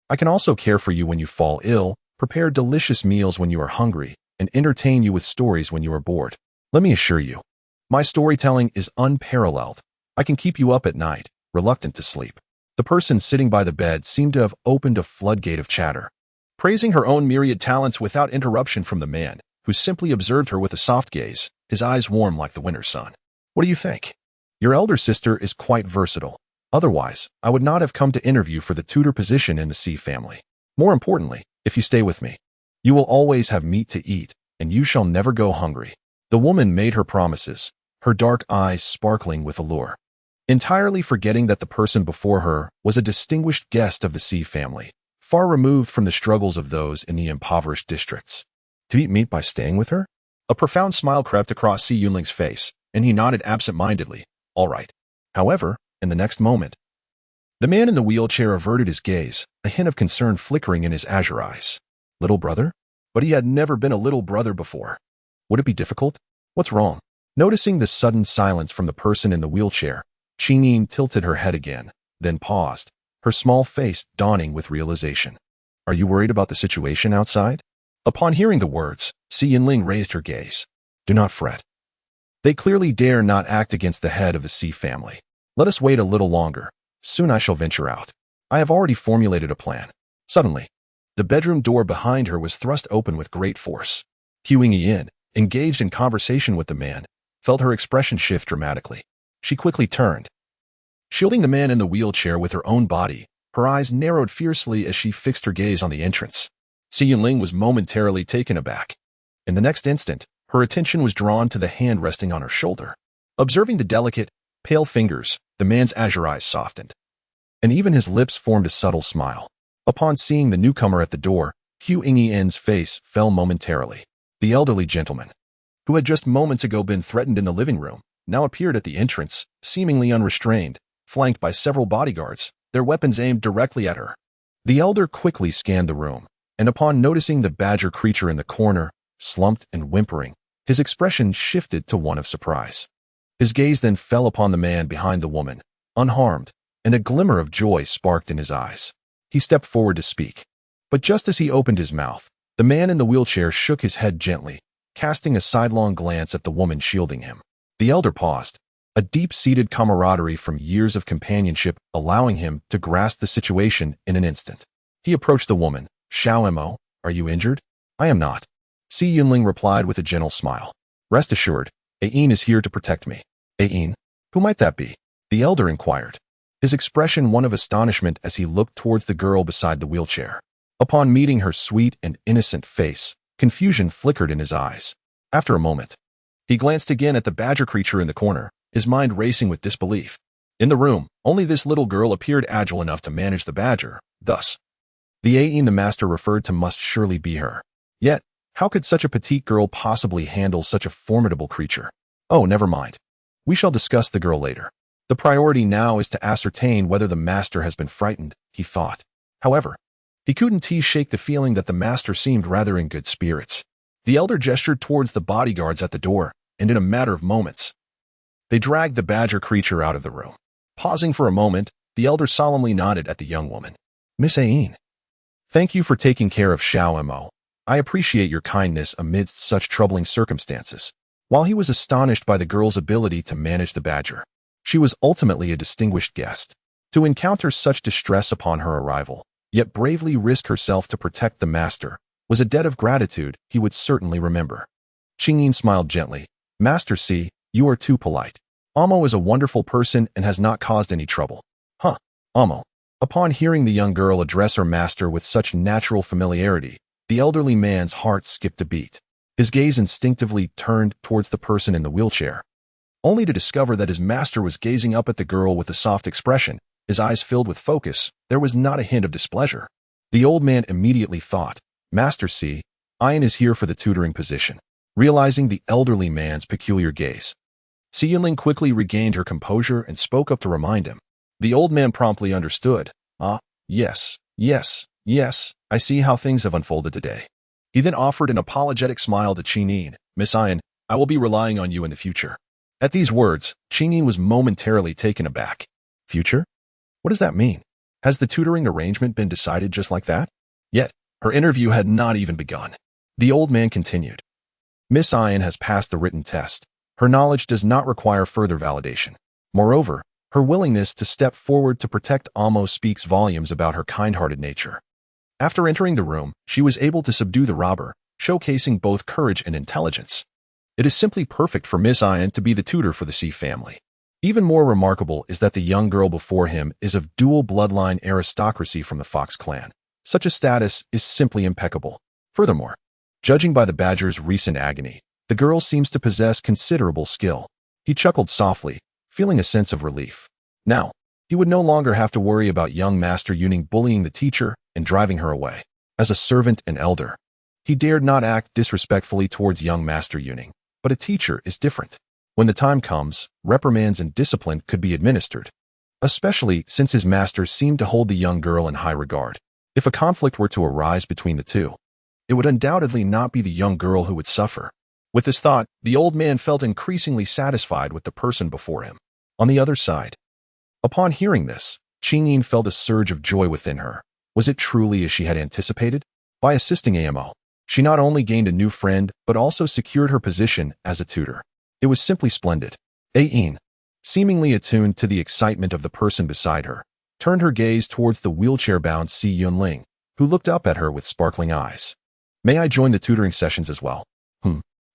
I can also care for you when you fall ill, prepare delicious meals when you are hungry, and entertain you with stories when you are bored. Let me assure you, my storytelling is unparalleled. I can keep you up at night, reluctant to sleep." The person sitting by the bed seemed to have opened a floodgate of chatter, praising her own myriad talents without interruption from the man, who simply observed her with a soft gaze, his eyes warm like the winter sun. "What do you think? Your elder sister is quite versatile. Otherwise, I would not have come to interview for the tutor position in the C family. More importantly, if you stay with me, you will always have meat to eat, and you shall never go hungry." The woman made her promises, her dark eyes sparkling with allure, entirely forgetting that the person before her was a distinguished guest of the C family, far removed from the struggles of those in the impoverished districts. To eat meat by staying with her? A profound smile crept across Si Yunling's face, and he nodded absent-mindedly. All right. However, in the next moment, the man in the wheelchair averted his gaze, a hint of concern flickering in his azure eyes. Little brother? But he had never been a little brother before. Would it be difficult? What's wrong? Noticing the sudden silence from the person in the wheelchair, Qingyin tilted her head again, then paused, her small face dawning with realization. Are you worried about the situation outside? Upon hearing the words, Si Yunling raised her gaze. Do not fret. They clearly dare not act against the head of the Si family. Let us wait a little longer. Soon I shall venture out. I have already formulated a plan. Suddenly, the bedroom door behind her was thrust open with great force. Huing Yin, engaged in conversation with the man, felt her expression shift dramatically. She quickly turned. Shielding the man in the wheelchair with her own body, her eyes narrowed fiercely as she fixed her gaze on the entrance. Si Yunling was momentarily taken aback. In the next instant, her attention was drawn to the hand resting on her shoulder. Observing the delicate, pale fingers, the man's azure eyes softened, and even his lips formed a subtle smile. Upon seeing the newcomer at the door, Huing Yin's face fell momentarily. The elderly gentleman, who had just moments ago been threatened in the living room, now appeared at the entrance, seemingly unrestrained, flanked by several bodyguards, their weapons aimed directly at her. The elder quickly scanned the room, and upon noticing the badger creature in the corner, slumped and whimpering, his expression shifted to one of surprise. His gaze then fell upon the man behind the woman, unharmed, and a glimmer of joy sparked in his eyes. He stepped forward to speak, but just as he opened his mouth, the man in the wheelchair shook his head gently, casting a sidelong glance at the woman shielding him. The elder paused, a deep-seated camaraderie from years of companionship allowing him to grasp the situation in an instant. He approached the woman. Xiao Mo, are you injured? I am not. Si Yunling replied with a gentle smile. Rest assured, Ain is here to protect me. Ain? Who might that be? The elder inquired, his expression one of astonishment as he looked towards the girl beside the wheelchair. Upon meeting her sweet and innocent face, confusion flickered in his eyes. After a moment, he glanced again at the badger creature in the corner, his mind racing with disbelief. In the room, only this little girl appeared agile enough to manage the badger, thus, the Ain the master referred to must surely be her. Yet, how could such a petite girl possibly handle such a formidable creature? Oh, never mind. We shall discuss the girl later. The priority now is to ascertain whether the master has been frightened, he thought. However, he couldn't shake the feeling that the master seemed rather in good spirits. The elder gestured towards the bodyguards at the door, and in a matter of moments, they dragged the badger creature out of the room. Pausing for a moment, the elder solemnly nodded at the young woman. Miss Ain, thank you for taking care of Xiao Mo. I appreciate your kindness amidst such troubling circumstances. While he was astonished by the girl's ability to manage the badger, she was ultimately a distinguished guest. To encounter such distress upon her arrival, yet bravely risk herself to protect the master, was a debt of gratitude he would certainly remember. Qingyin smiled gently. Master Si, you are too polite. Amo is a wonderful person and has not caused any trouble. Huh, Amo. Upon hearing the young girl address her master with such natural familiarity, the elderly man's heart skipped a beat. His gaze instinctively turned towards the person in the wheelchair, only to discover that his master was gazing up at the girl with a soft expression, his eyes filled with focus. There was not a hint of displeasure. The old man immediately thought, Master Si, Ain is here for the tutoring position. Realizing the elderly man's peculiar gaze, Si Yunling quickly regained her composure and spoke up to remind him. The old man promptly understood. Ah, yes, I see how things have unfolded today. He then offered an apologetic smile to Qingyin. Miss Ain, I will be relying on you in the future. At these words, Qingyin was momentarily taken aback. Future? What does that mean? Has the tutoring arrangement been decided just like that? Yet, her interview had not even begun. The old man continued. Miss Ain has passed the written test. Her knowledge does not require further validation. Moreover, her willingness to step forward to protect Amo speaks volumes about her kind-hearted nature. After entering the room, she was able to subdue the robber, showcasing both courage and intelligence. It is simply perfect for Miss Ain to be the tutor for the Si family. Even more remarkable is that the young girl before him is of dual bloodline aristocracy from the Fox clan. Such a status is simply impeccable. Furthermore, judging by the badger's recent agony, the girl seems to possess considerable skill. He chuckled softly, feeling a sense of relief. Now, he would no longer have to worry about young Master Yuning bullying the teacher and driving her away. As a servant and elder, he dared not act disrespectfully towards young Master Yuning, but a teacher is different. When the time comes, reprimands and discipline could be administered, especially since his master seemed to hold the young girl in high regard. If a conflict were to arise between the two, it would undoubtedly not be the young girl who would suffer. With this thought, the old man felt increasingly satisfied with the person before him. On the other side, upon hearing this, Qingyin felt a surge of joy within her. Was it truly as she had anticipated? By assisting Amo, she not only gained a new friend, but also secured her position as a tutor. It was simply splendid. Ain, seemingly attuned to the excitement of the person beside her, turned her gaze towards the wheelchair-bound Si Yunling, who looked up at her with sparkling eyes. May I join the tutoring sessions as well?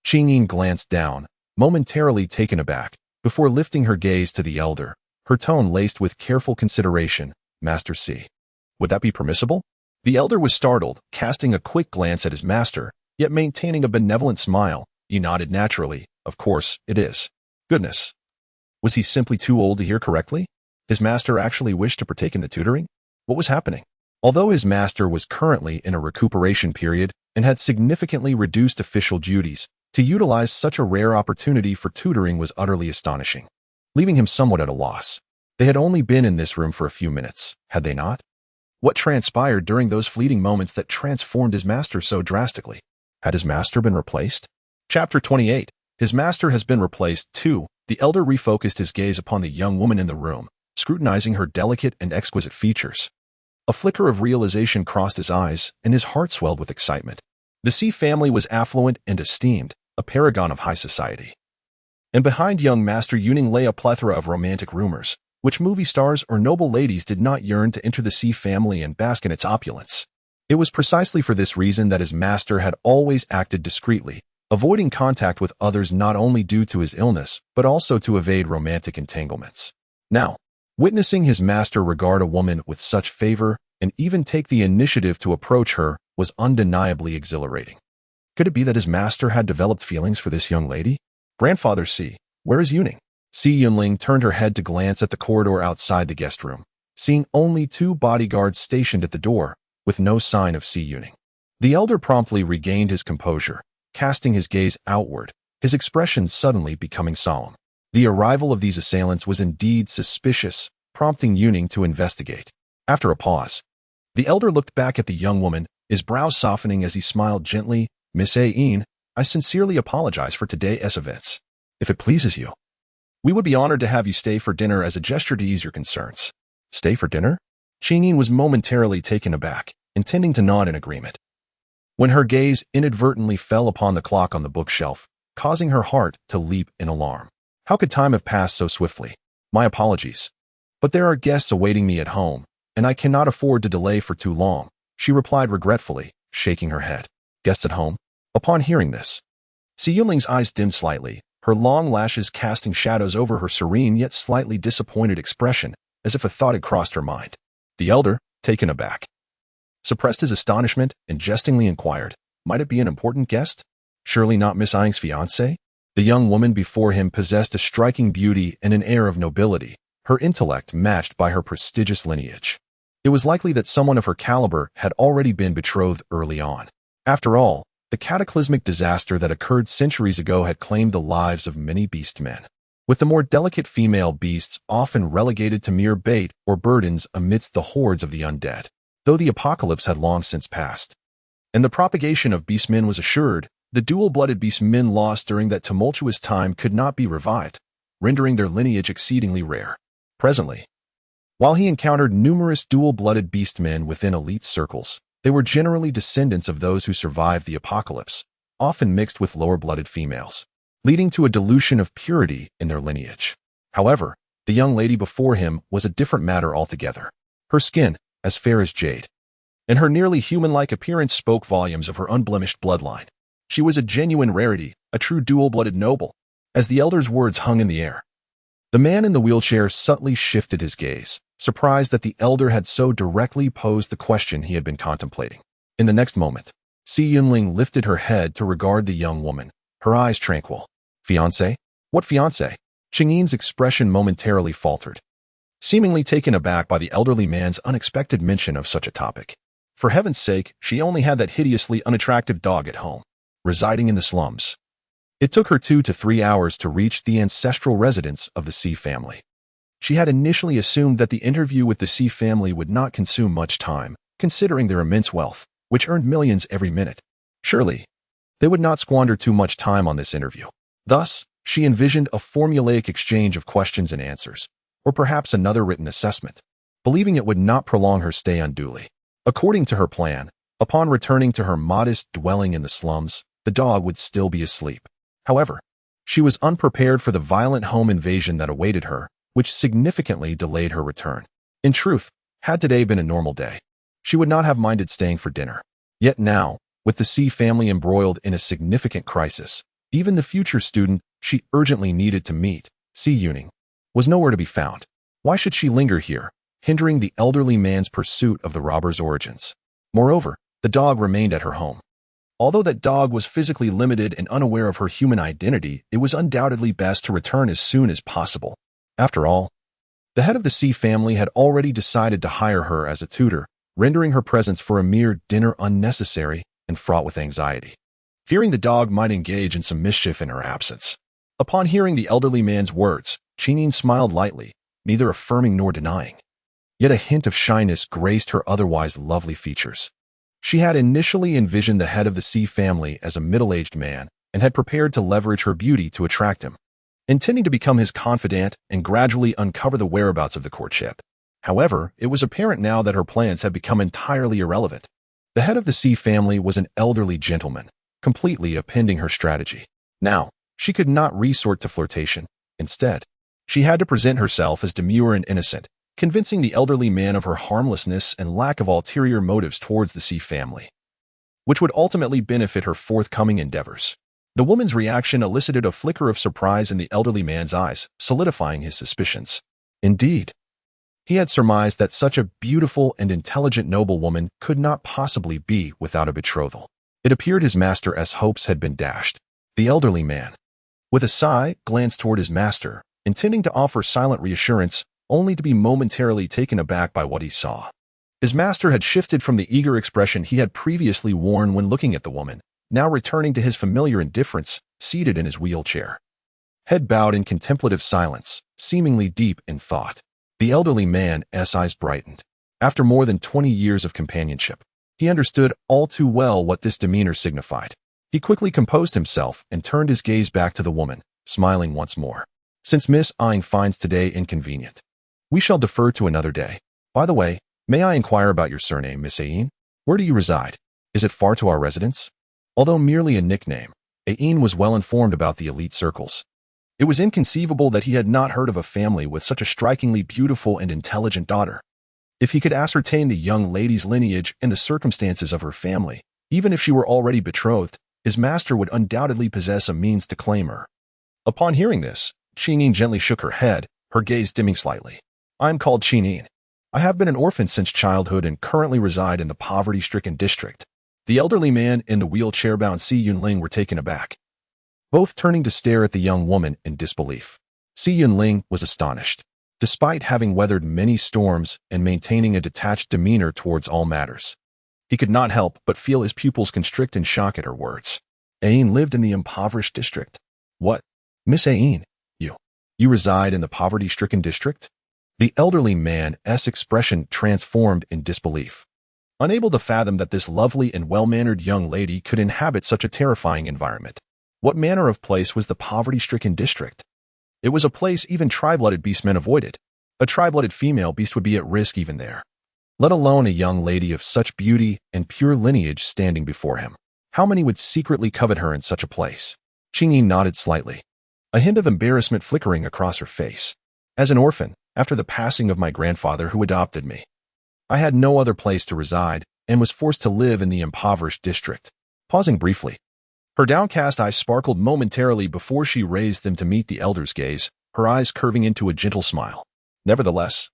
Qingyin glanced down, momentarily taken aback, before lifting her gaze to the elder, her tone laced with careful consideration. Master Si. Would that be permissible? The elder was startled, casting a quick glance at his master, yet maintaining a benevolent smile. He nodded naturally. Of course, it is. Goodness. Was he simply too old to hear correctly? His master actually wished to partake in the tutoring? What was happening? Although his master was currently in a recuperation period and had significantly reduced official duties, to utilize such a rare opportunity for tutoring was utterly astonishing, leaving him somewhat at a loss. They had only been in this room for a few minutes, had they not? What transpired during those fleeting moments that transformed his master so drastically? Had his master been replaced? Chapter 28. His master has been replaced, too. The elder refocused his gaze upon the young woman in the room, scrutinizing her delicate and exquisite features. A flicker of realization crossed his eyes, and his heart swelled with excitement. The Si family was affluent and esteemed, a paragon of high society. And behind young Master Yuning lay a plethora of romantic rumors, which movie stars or noble ladies did not yearn to enter the Si family and bask in its opulence. It was precisely for this reason that his master had always acted discreetly, avoiding contact with others not only due to his illness, but also to evade romantic entanglements. Now, witnessing his master regard a woman with such favor and even take the initiative to approach her was undeniably exhilarating. Could it be that his master had developed feelings for this young lady? Grandfather Si, where is Yuning? Si Yunling turned her head to glance at the corridor outside the guest room, seeing only 2 bodyguards stationed at the door, with no sign of Si Yuning. The elder promptly regained his composure, casting his gaze outward, his expression suddenly becoming solemn. The arrival of these assailants was indeed suspicious, prompting Yuning to investigate. After a pause, the elder looked back at the young woman, his brows softening as he smiled gently. Miss Ain, I sincerely apologize for today's events. If it pleases you, we would be honored to have you stay for dinner as a gesture to ease your concerns. Stay for dinner? Qingyin was momentarily taken aback, intending to nod in agreement, when her gaze inadvertently fell upon the clock on the bookshelf, causing her heart to leap in alarm. How could time have passed so swiftly? My apologies. But there are guests awaiting me at home, and I cannot afford to delay for too long, she replied regretfully, shaking her head. Guests at home? Upon hearing this, Si Yunling's eyes dimmed slightly, her long lashes casting shadows over her serene yet slightly disappointed expression, as if a thought had crossed her mind. The elder, taken aback, suppressed his astonishment and jestingly inquired, might it be an important guest? Surely not Miss Aing's fiancé? The young woman before him possessed a striking beauty and an air of nobility, her intellect matched by her prestigious lineage. It was likely that someone of her caliber had already been betrothed early on. After all, the cataclysmic disaster that occurred centuries ago had claimed the lives of many beast men, with the more delicate female beasts often relegated to mere bait or burdens amidst the hordes of the undead. Though the apocalypse had long since passed, and the propagation of beastmen was assured, the dual-blooded beastmen lost during that tumultuous time could not be revived, rendering their lineage exceedingly rare. Presently, while he encountered numerous dual-blooded beastmen within elite circles, they were generally descendants of those who survived the apocalypse, often mixed with lower-blooded females, leading to a dilution of purity in their lineage. However, the young lady before him was a different matter altogether. Her skin, as fair as jade, and her nearly human-like appearance spoke volumes of her unblemished bloodline. She was a genuine rarity, a true dual-blooded noble. As the elder's words hung in the air, The man in the wheelchair subtly shifted his gaze, surprised that the elder had so directly posed the question he had been contemplating. In the next moment, Si Yunling lifted her head to regard the young woman, her eyes tranquil. Fiancé? What fiancé? Qingyin's expression momentarily faltered, seemingly taken aback by the elderly man's unexpected mention of such a topic. For heaven's sake, she only had that hideously unattractive dog at home, residing in the slums. It took her 2 to 3 hours to reach the ancestral residence of the Si family. She had initially assumed that the interview with the Si family would not consume much time, considering their immense wealth, which earned millions every minute. Surely, they would not squander too much time on this interview. Thus, she envisioned a formulaic exchange of questions and answers, or perhaps another written assessment, believing it would not prolong her stay unduly. According to her plan, upon returning to her modest dwelling in the slums, the dog would still be asleep. However, she was unprepared for the violent home invasion that awaited her, which significantly delayed her return. In truth, had today been a normal day, she would not have minded staying for dinner. Yet now, with the Si family embroiled in a significant crisis, even the future student she urgently needed to meet, Si Yunling, was nowhere to be found. Why should she linger here, hindering the elderly man's pursuit of the robber's origins? Moreover, the dog remained at her home. Although that dog was physically limited and unaware of her human identity, it was undoubtedly best to return as soon as possible. After all, the head of the Si family had already decided to hire her as a tutor, rendering her presence for a mere dinner unnecessary and fraught with anxiety, fearing the dog might engage in some mischief in her absence. Upon hearing the elderly man's words, Qingying smiled lightly, neither affirming nor denying. Yet a hint of shyness graced her otherwise lovely features. She had initially envisioned the head of the Si family as a middle-aged man and had prepared to leverage her beauty to attract him, intending to become his confidant and gradually uncover the whereabouts of the courtship. However, it was apparent now that her plans had become entirely irrelevant. The head of the Si family was an elderly gentleman, completely upending her strategy. Now, she could not resort to flirtation. Instead, she had to present herself as demure and innocent, convincing the elderly man of her harmlessness and lack of ulterior motives towards the Si family, which would ultimately benefit her forthcoming endeavors. The woman's reaction elicited a flicker of surprise in the elderly man's eyes, solidifying his suspicions. Indeed, he had surmised that such a beautiful and intelligent noblewoman could not possibly be without a betrothal. It appeared his master's hopes had been dashed. The elderly man, with a sigh, glanced toward his master, intending to offer silent reassurance, only to be momentarily taken aback by what he saw. His master had shifted from the eager expression he had previously worn when looking at the woman, now returning to his familiar indifference, seated in his wheelchair. Head bowed in contemplative silence, seemingly deep in thought. The elderly man's eyes brightened. After more than 20 years of companionship, he understood all too well what this demeanor signified. He quickly composed himself and turned his gaze back to the woman, smiling once more. Since Miss Ying finds today inconvenient, we shall defer to another day. By the way, may I inquire about your surname, Miss Ying? Where do you reside? Is it far to our residence? Although merely a nickname, Ying was well informed about the elite circles. It was inconceivable that he had not heard of a family with such a strikingly beautiful and intelligent daughter. If he could ascertain the young lady's lineage and the circumstances of her family, even if she were already betrothed, his master would undoubtedly possess a means to claim her. Upon hearing this, Qingying gently shook her head, her gaze dimming slightly. I am called Qingying. I have been an orphan since childhood and currently reside in the poverty-stricken district. The elderly man and the wheelchair-bound Si Yunling were taken aback, both turning to stare at the young woman in disbelief. Si Yunling was astonished. Despite having weathered many storms and maintaining a detached demeanor towards all matters, he could not help but feel his pupils constrict in shock at her words. Ying lived in the impoverished district. What? Miss Ying, you reside in the poverty-stricken district? The elderly man's expression transformed in disbelief, unable to fathom that this lovely and well-mannered young lady could inhabit such a terrifying environment. What manner of place was the poverty-stricken district? It was a place even tri-blooded beastmen avoided. A tri-blooded female beast would be at risk even there, let alone a young lady of such beauty and pure lineage standing before him. How many would secretly covet her in such a place? Qingying nodded slightly, a hint of embarrassment flickering across her face. As an orphan, after the passing of my grandfather who adopted me, I had no other place to reside and was forced to live in the impoverished district. Pausing briefly, her downcast eyes sparkled momentarily before she raised them to meet the elder's gaze, her eyes curving into a gentle smile. Nevertheless,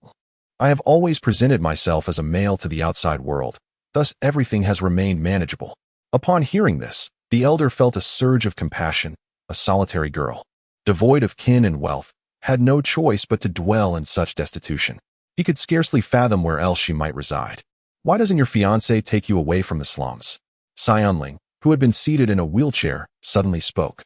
I have always presented myself as a male to the outside world, thus everything has remained manageable. Upon hearing this, the elder felt a surge of compassion. A solitary girl, devoid of kin and wealth, had no choice but to dwell in such destitution. He could scarcely fathom where else she might reside. Why doesn't your fiancé take you away from the slums? Xianling, who had been seated in a wheelchair, suddenly spoke.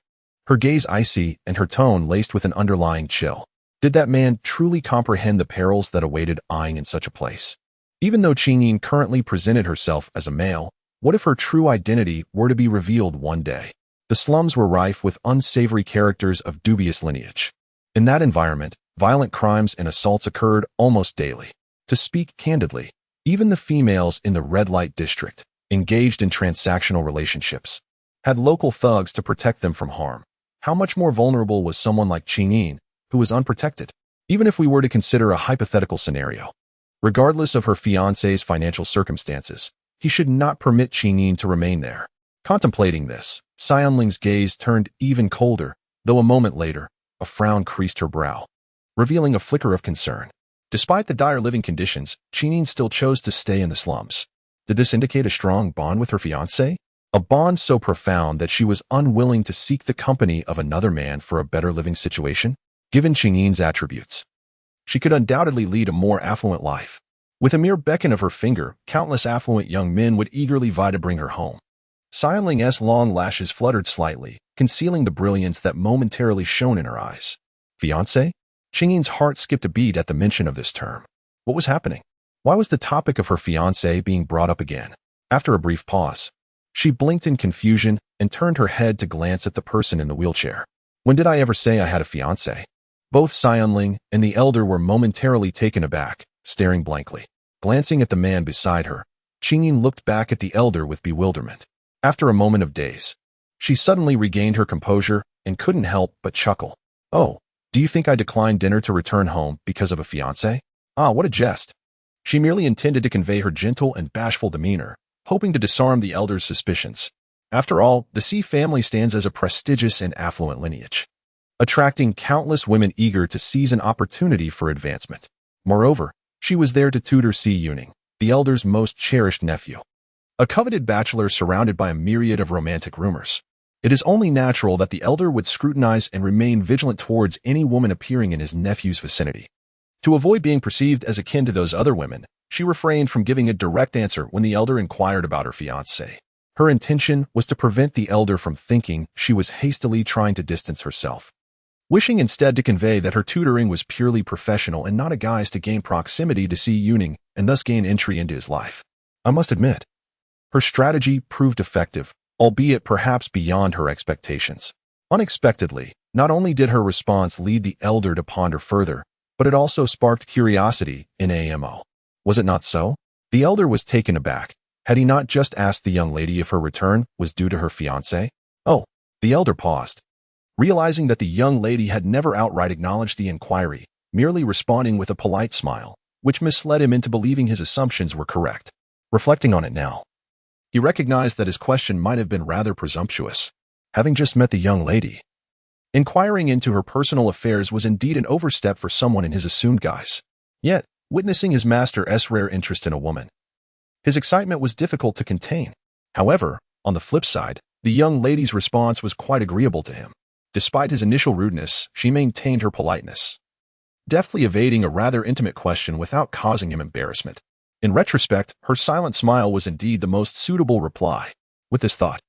Her gaze icy and her tone laced with an underlying chill. Did that man truly comprehend the perils that awaited eyeing in such a place? Even though Qingyin currently presented herself as a male, what if her true identity were to be revealed one day? The slums were rife with unsavory characters of dubious lineage. In that environment, violent crimes and assaults occurred almost daily. To speak candidly, even the females in the red light district, engaged in transactional relationships, had local thugs to protect them from harm. How much more vulnerable was someone like Qingyin, who was unprotected? Even if we were to consider a hypothetical scenario, regardless of her fiancé's financial circumstances, he should not permit Qingyin to remain there. Contemplating this, Xianling's gaze turned even colder, though a moment later, a frown creased her brow, revealing a flicker of concern. Despite the dire living conditions, Qingyin still chose to stay in the slums. Did this indicate a strong bond with her fiancé? A bond so profound that she was unwilling to seek the company of another man for a better living situation? Given Qingyin's attributes, she could undoubtedly lead a more affluent life. With a mere beckon of her finger, countless affluent young men would eagerly vie to bring her home. Xianling's long lashes fluttered slightly, concealing the brilliance that momentarily shone in her eyes. Fiancé? Qingyin's heart skipped a beat at the mention of this term. What was happening? Why was the topic of her fiancé being brought up again? After a brief pause, she blinked in confusion and turned her head to glance at the person in the wheelchair. When did I ever say I had a fiancé? Both Xianling and the elder were momentarily taken aback, staring blankly. Glancing at the man beside her, Qingyin looked back at the elder with bewilderment. After a moment of daze, she suddenly regained her composure and couldn't help but chuckle. Oh, do you think I declined dinner to return home because of a fiancé? Ah, what a jest. She merely intended to convey her gentle and bashful demeanor, hoping to disarm the elder's suspicions. After all, the Xi family stands as a prestigious and affluent lineage, attracting countless women eager to seize an opportunity for advancement. Moreover, she was there to tutor Xi Yuning, the elder's most cherished nephew, a coveted bachelor surrounded by a myriad of romantic rumors. It is only natural that the elder would scrutinize and remain vigilant towards any woman appearing in his nephew's vicinity. To avoid being perceived as akin to those other women, she refrained from giving a direct answer when the elder inquired about her fiancé. Her intention was to prevent the elder from thinking she was hastily trying to distance herself, wishing instead to convey that her tutoring was purely professional and not a guise to gain proximity to Xi Yuning and thus gain entry into his life. I must admit, her strategy proved effective, albeit perhaps beyond her expectations. Unexpectedly, not only did her response lead the elder to ponder further, but it also sparked curiosity in AMO. Was it not so? The elder was taken aback. Had he not just asked the young lady if her return was due to her fiancé? Oh, the elder paused, realizing that the young lady had never outright acknowledged the inquiry, merely responding with a polite smile, which misled him into believing his assumptions were correct. Reflecting on it now, he recognized that his question might have been rather presumptuous. Having just met the young lady, inquiring into her personal affairs was indeed an overstep for someone in his assumed guise. Yet, witnessing his master's rare interest in a woman, his excitement was difficult to contain. However, on the flip side, the young lady's response was quite agreeable to him. Despite his initial rudeness, she maintained her politeness, deftly evading a rather intimate question without causing him embarrassment. In retrospect, her silent smile was indeed the most suitable reply. With this thought,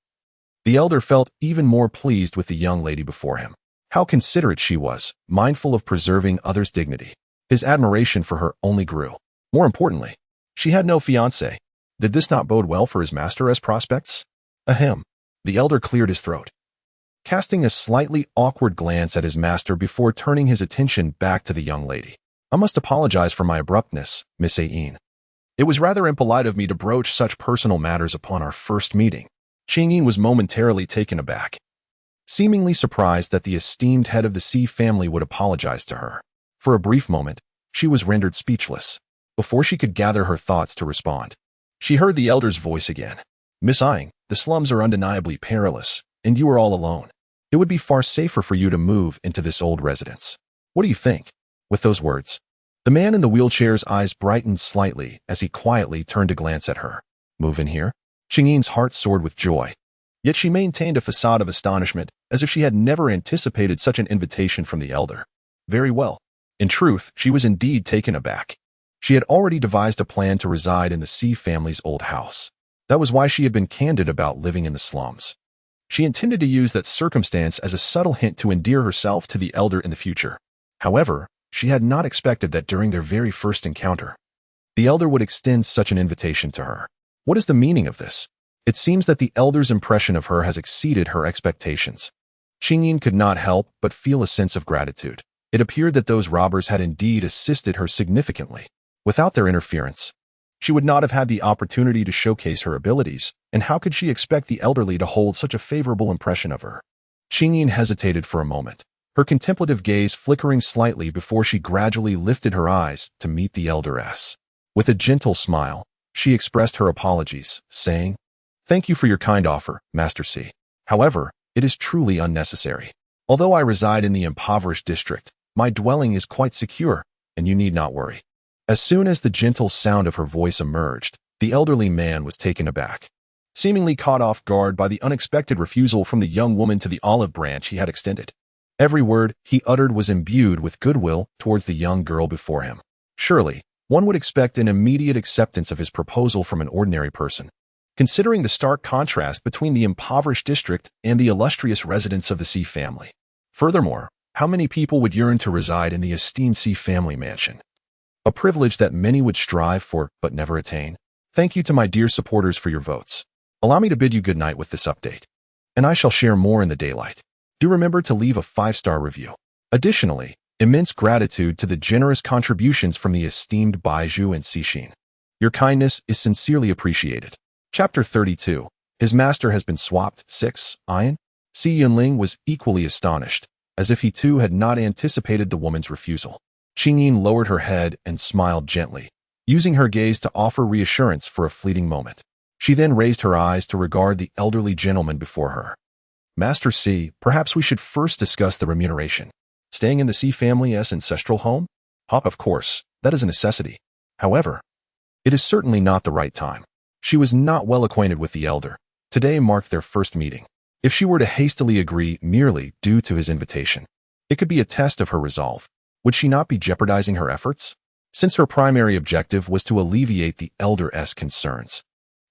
the elder felt even more pleased with the young lady before him. How considerate she was, mindful of preserving others' dignity. His admiration for her only grew. More importantly, she had no fiancé. Did this not bode well for his master's prospects? Ahem. The elder cleared his throat, casting a slightly awkward glance at his master before turning his attention back to the young lady. I must apologize for my abruptness, Miss Ain. It was rather impolite of me to broach such personal matters upon our first meeting. Qingyin was momentarily taken aback, seemingly surprised that the esteemed head of the Xi family would apologize to her. For a brief moment, she was rendered speechless. Before she could gather her thoughts to respond, she heard the elder's voice again. Miss Ying, the slums are undeniably perilous, and you are all alone. It would be far safer for you to move into this old residence. What do you think?" With those words, the man in the wheelchair's eyes brightened slightly as he quietly turned to glance at her. "Move in here?" Qingyin's heart soared with joy. Yet she maintained a facade of astonishment, as if she had never anticipated such an invitation from the elder. Very well. In truth, she was indeed taken aback. She had already devised a plan to reside in the C family's old house. That was why she had been candid about living in the slums. She intended to use that circumstance as a subtle hint to endear herself to the elder in the future. However, she had not expected that during their very first encounter, the elder would extend such an invitation to her. What is the meaning of this? It seems that the elder's impression of her has exceeded her expectations. Qingyin could not help but feel a sense of gratitude. It appeared that those robbers had indeed assisted her significantly. Without their interference, she would not have had the opportunity to showcase her abilities, and how could she expect the elderly to hold such a favorable impression of her? Qingyin hesitated for a moment, her contemplative gaze flickering slightly before she gradually lifted her eyes to meet the elderess. With a gentle smile, she expressed her apologies, saying, "Thank you for your kind offer, Master C. However, it is truly unnecessary. Although I reside in the impoverished district, my dwelling is quite secure, and you need not worry." As soon as the gentle sound of her voice emerged, the elderly man was taken aback, seemingly caught off guard by the unexpected refusal from the young woman to the olive branch he had extended. Every word he uttered was imbued with goodwill towards the young girl before him. Surely, one would expect an immediate acceptance of his proposal from an ordinary person, considering the stark contrast between the impoverished district and the illustrious residents of the C family. Furthermore, how many people would yearn to reside in the esteemed C family mansion? A privilege that many would strive for but never attain. Thank you to my dear supporters for your votes. Allow me to bid you good night with this update, and I shall share more in the daylight. Do remember to leave a 5-star review. Additionally, immense gratitude to the generous contributions from the esteemed Baizhu and Cixin. Your kindness is sincerely appreciated. Chapter 32. His master has been swapped. 6. Ian? Si Yunling was equally astonished, as if he too had not anticipated the woman's refusal. Qingyin lowered her head and smiled gently, using her gaze to offer reassurance for a fleeting moment. She then raised her eyes to regard the elderly gentleman before her. "Master C, perhaps we should first discuss the remuneration. Staying in the C family's ancestral home? Of course, that is a necessity. However, it is certainly not the right time." She was not well acquainted with the elder. Today marked their first meeting. If she were to hastily agree merely due to his invitation, it could be a test of her resolve. Would she not be jeopardizing her efforts? Since her primary objective was to alleviate the elder's concerns,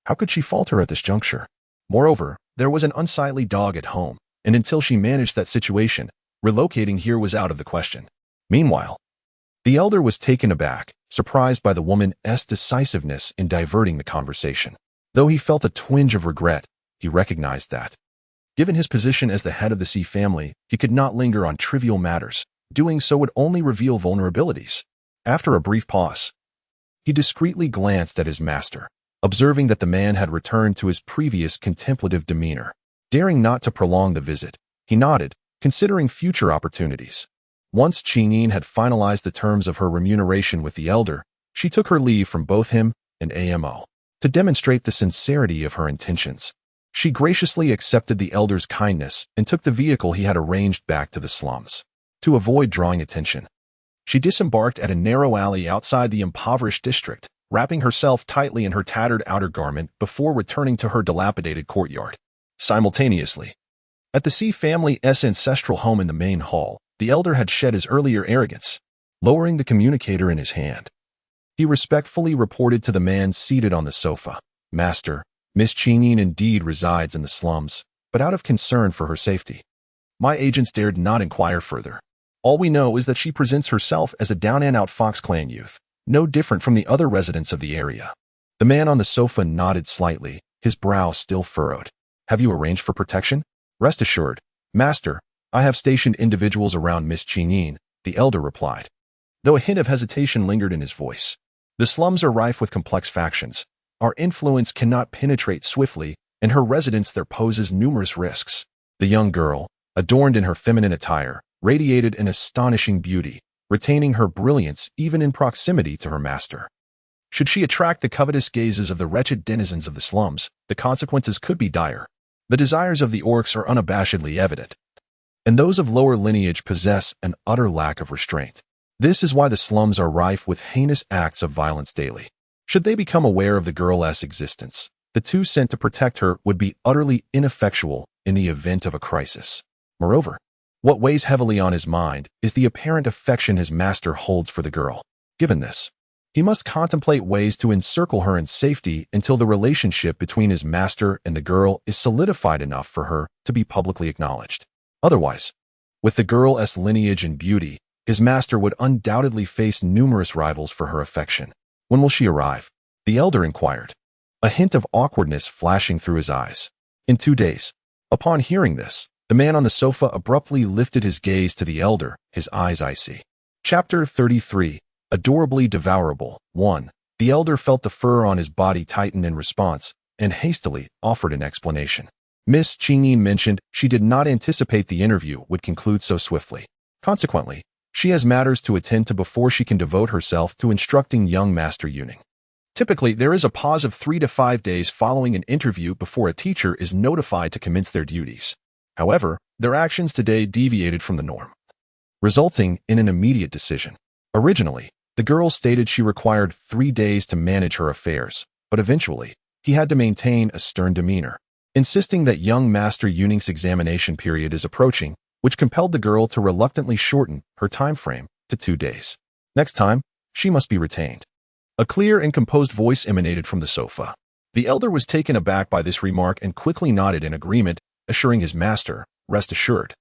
how could she falter at this juncture? Moreover, there was an unsightly dog at home, and until she managed that situation, relocating here was out of the question. Meanwhile, the elder was taken aback, surprised by the woman's decisiveness in diverting the conversation. Though he felt a twinge of regret, he recognized that, given his position as the head of the C family, he could not linger on trivial matters. Doing so would only reveal vulnerabilities. After a brief pause, he discreetly glanced at his master, observing that the man had returned to his previous contemplative demeanor. Daring not to prolong the visit, he nodded, considering future opportunities. Once Qingyin had finalized the terms of her remuneration with the elder, she took her leave from both him and Amo. To demonstrate the sincerity of her intentions, she graciously accepted the elder's kindness and took the vehicle he had arranged back to the slums. To avoid drawing attention, she disembarked at a narrow alley outside the impoverished district, wrapping herself tightly in her tattered outer garment before returning to her dilapidated courtyard. Simultaneously, at the C family's ancestral home in the main hall, the elder had shed his earlier arrogance. Lowering the communicator in his hand, he respectfully reported to the man seated on the sofa, "Master, Miss Qingyin indeed resides in the slums, but out of concern for her safety, my agents dared not inquire further. All we know is that she presents herself as a down-and-out Fox Clan youth, no different from the other residents of the area." The man on the sofa nodded slightly, his brow still furrowed. "Have you arranged for protection?" "Rest assured, Master, I have stationed individuals around Miss Qingyin," the elder replied, though a hint of hesitation lingered in his voice. "The slums are rife with complex factions. Our influence cannot penetrate swiftly, and her residence there poses numerous risks." The young girl, adorned in her feminine attire, radiated an astonishing beauty, retaining her brilliance even in proximity to her master. Should she attract the covetous gazes of the wretched denizens of the slums, the consequences could be dire. The desires of the orcs are unabashedly evident, and those of lower lineage possess an utter lack of restraint. This is why the slums are rife with heinous acts of violence daily. Should they become aware of the girl's existence, the two sent to protect her would be utterly ineffectual in the event of a crisis. Moreover, what weighs heavily on his mind is the apparent affection his master holds for the girl. Given this, he must contemplate ways to encircle her in safety until the relationship between his master and the girl is solidified enough for her to be publicly acknowledged. Otherwise, with the girl's lineage and beauty, his master would undoubtedly face numerous rivals for her affection. When will she arrive? The elder inquired, a hint of awkwardness flashing through his eyes. In 2 days. Upon hearing this, the man on the sofa abruptly lifted his gaze to the elder, his eyes icy. Chapter 33. Adorably devourable. 1. The elder felt the fur on his body tighten in response, and hastily offered an explanation. Miss Qingyin mentioned she did not anticipate the interview would conclude so swiftly. Consequently, she has matters to attend to before she can devote herself to instructing young Master Yuning. Typically, there is a pause of 3 to 5 days following an interview before a teacher is notified to commence their duties. However, their actions today deviated from the norm, resulting in an immediate decision. Originally, the girl stated she required 3 days to manage her affairs, but eventually, he had to maintain a stern demeanor, insisting that young Master Yuning's examination period is approaching, which compelled the girl to reluctantly shorten her time frame to 2 days. Next time, she must be retained. A clear and composed voice emanated from the sofa. The elder was taken aback by this remark and quickly nodded in agreement, assuring his master, "Rest assured.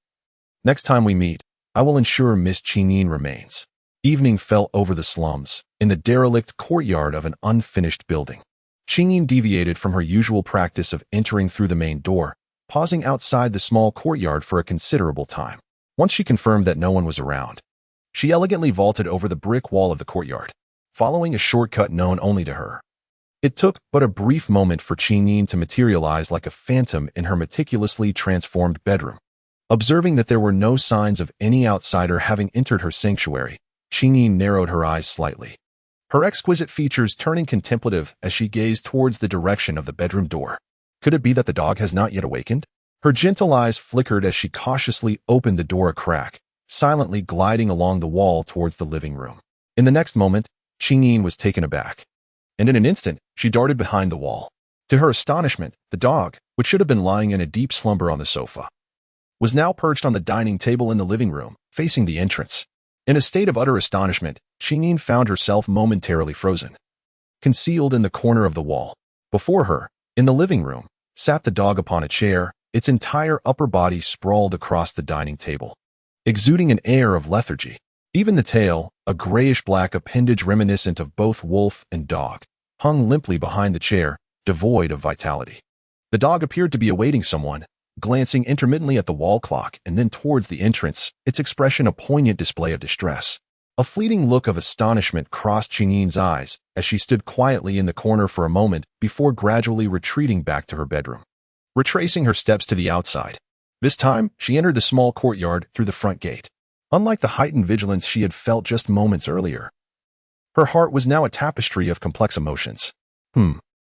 Next time we meet, I will ensure Miss Qingyin remains." Evening fell over the slums, in the derelict courtyard of an unfinished building. Qingyin deviated from her usual practice of entering through the main door, pausing outside the small courtyard for a considerable time. Once she confirmed that no one was around, she elegantly vaulted over the brick wall of the courtyard, following a shortcut known only to her. It took but a brief moment for Qingyin to materialize like a phantom in her meticulously transformed bedroom. Observing that there were no signs of any outsider having entered her sanctuary, Qingyin narrowed her eyes slightly, her exquisite features turning contemplative as she gazed towards the direction of the bedroom door. Could it be that the dog has not yet awakened? Her gentle eyes flickered as she cautiously opened the door a crack, silently gliding along the wall towards the living room. In the next moment, Qingyin was taken aback, and in an instant, she darted behind the wall. To her astonishment, the dog, which should have been lying in a deep slumber on the sofa, was now perched on the dining table in the living room, facing the entrance. In a state of utter astonishment, Qingyin found herself momentarily frozen, concealed in the corner of the wall. Before her, in the living room, sat the dog upon a chair, its entire upper body sprawled across the dining table, exuding an air of lethargy. Even the tail, a grayish-black appendage reminiscent of both wolf and dog, hung limply behind the chair, devoid of vitality. The dog appeared to be awaiting someone, glancing intermittently at the wall clock and then towards the entrance, its expression a poignant display of distress. A fleeting look of astonishment crossed Qingyin's eyes as she stood quietly in the corner for a moment before gradually retreating back to her bedroom, retracing her steps to the outside. This time, she entered the small courtyard through the front gate. Unlike the heightened vigilance she had felt just moments earlier, her heart was now a tapestry of complex emotions.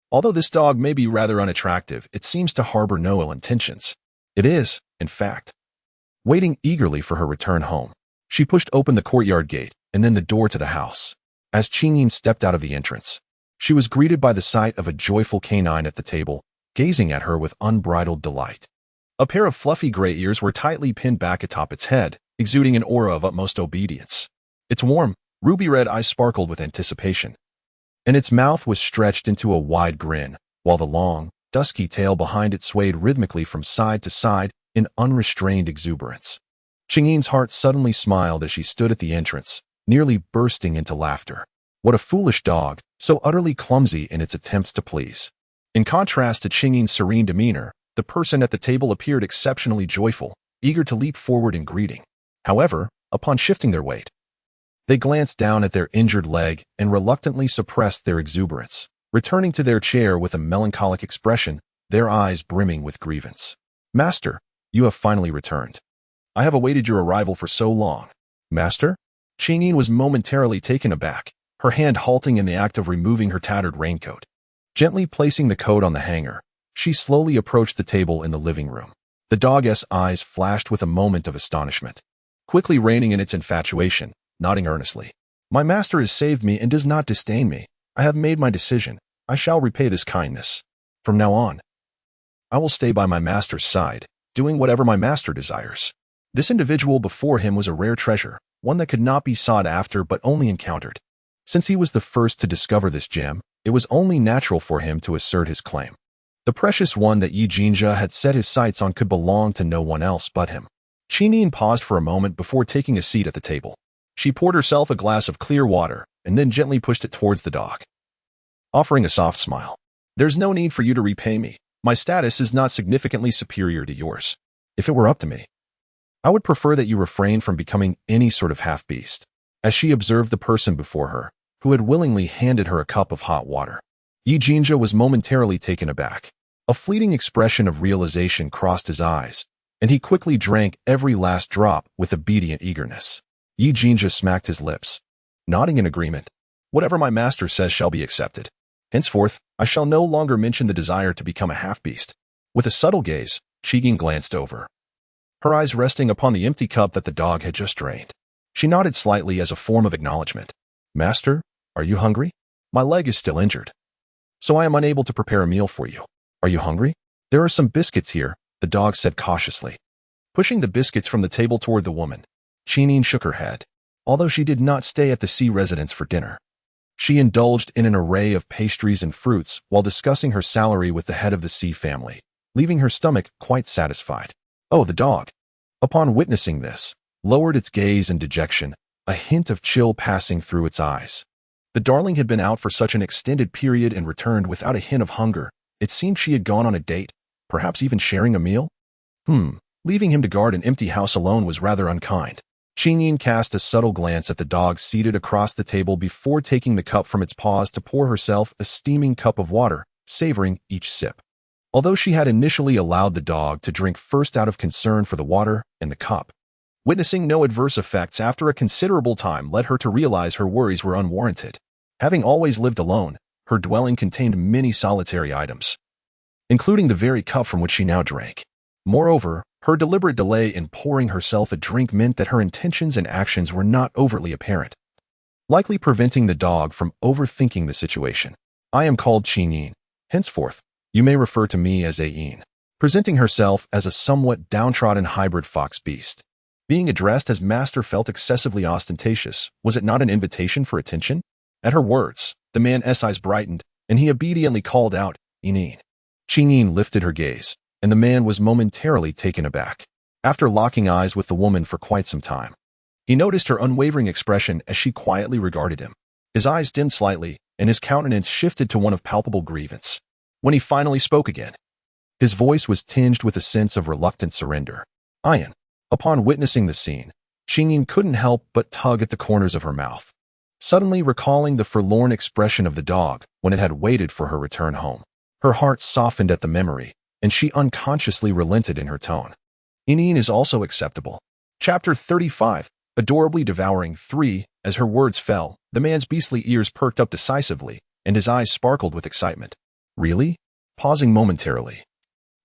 Although this dog may be rather unattractive, it seems to harbor no ill intentions. It is, in fact, waiting eagerly for her return home. She pushed open the courtyard gate and then the door to the house. As Qingyin stepped out of the entrance, she was greeted by the sight of a joyful canine at the table, gazing at her with unbridled delight. A pair of fluffy gray ears were tightly pinned back atop its head, exuding an aura of utmost obedience. Its warm, ruby-red eyes sparkled with anticipation, and its mouth was stretched into a wide grin, while the long, dusky tail behind it swayed rhythmically from side to side in unrestrained exuberance. Qingyin's heart suddenly smiled as she stood at the entrance, nearly bursting into laughter. What a foolish dog, so utterly clumsy in its attempts to please. In contrast to Qingyin's serene demeanor, the person at the table appeared exceptionally joyful, eager to leap forward in greeting. However, upon shifting their weight, they glanced down at their injured leg and reluctantly suppressed their exuberance, returning to their chair with a melancholic expression, their eyes brimming with grievance. "Master, you have finally returned. I have awaited your arrival for so long." "Master?" Qingyin was momentarily taken aback, her hand halting in the act of removing her tattered raincoat. Gently placing the coat on the hanger, she slowly approached the table in the living room. The dog's eyes flashed with a moment of astonishment, quickly reining in its infatuation, nodding earnestly. My master has saved me and does not disdain me. I have made my decision. I shall repay this kindness. From now on, I will stay by my master's side, doing whatever my master desires. This individual before him was a rare treasure, one that could not be sought after but only encountered. Since he was the first to discover this gem, it was only natural for him to assert his claim. The precious one that Yi Jinja had set his sights on could belong to no one else but him. Qinin paused for a moment before taking a seat at the table. She poured herself a glass of clear water and then gently pushed it towards the dog, offering a soft smile. There's no need for you to repay me. My status is not significantly superior to yours. If it were up to me, I would prefer that you refrain from becoming any sort of half-beast. As she observed the person before her, who had willingly handed her a cup of hot water, Yi Jinja was momentarily taken aback. A fleeting expression of realization crossed his eyes, and he quickly drank every last drop with obedient eagerness. Yi Jinja smacked his lips, nodding in agreement. Whatever my master says shall be accepted. Henceforth, I shall no longer mention the desire to become a half-beast. With a subtle gaze, Qinin glanced over, her eyes resting upon the empty cup that the dog had just drained. She nodded slightly as a form of acknowledgement. Master, are you hungry? My leg is still injured, so I am unable to prepare a meal for you. Are you hungry? There are some biscuits here, the dog said cautiously. Pushing the biscuits from the table toward the woman, Qinin shook her head. Although she did not stay at the sea residence for dinner, she indulged in an array of pastries and fruits while discussing her salary with the head of the sea family, leaving her stomach quite satisfied. Oh, the dog, upon witnessing this, lowered its gaze in dejection, a hint of chill passing through its eyes. The darling had been out for such an extended period and returned without a hint of hunger. It seemed she had gone on a date, perhaps even sharing a meal. Leaving him to guard an empty house alone was rather unkind. Qinin cast a subtle glance at the dog seated across the table before taking the cup from its paws to pour herself a steaming cup of water, savoring each sip. Although she had initially allowed the dog to drink first out of concern for the water and the cup, witnessing no adverse effects after a considerable time led her to realize her worries were unwarranted. Having always lived alone, her dwelling contained many solitary items, including the very cup from which she now drank. Moreover, her deliberate delay in pouring herself a drink meant that her intentions and actions were not overtly apparent, likely preventing the dog from overthinking the situation. I am called Qinin. Henceforth, you may refer to me as Ayin. Presenting herself as a somewhat downtrodden hybrid fox beast, being addressed as master felt excessively ostentatious. Was it not an invitation for attention? At her words, the man's eyes brightened, and he obediently called out, Inin. Qinin lifted her gaze, and the man was momentarily taken aback. After locking eyes with the woman for quite some time, he noticed her unwavering expression as she quietly regarded him. His eyes dimmed slightly, and his countenance shifted to one of palpable grievance. When he finally spoke again, his voice was tinged with a sense of reluctant surrender. Ayin. Upon witnessing the scene, Qinin couldn't help but tug at the corners of her mouth, suddenly recalling the forlorn expression of the dog when it had waited for her return home. Her heart softened at the memory, and she unconsciously relented in her tone. Inin is also acceptable. Chapter 35, Adorably Devouring 3. As her words fell, the man's beastly ears perked up decisively, and his eyes sparkled with excitement. Really? Pausing momentarily,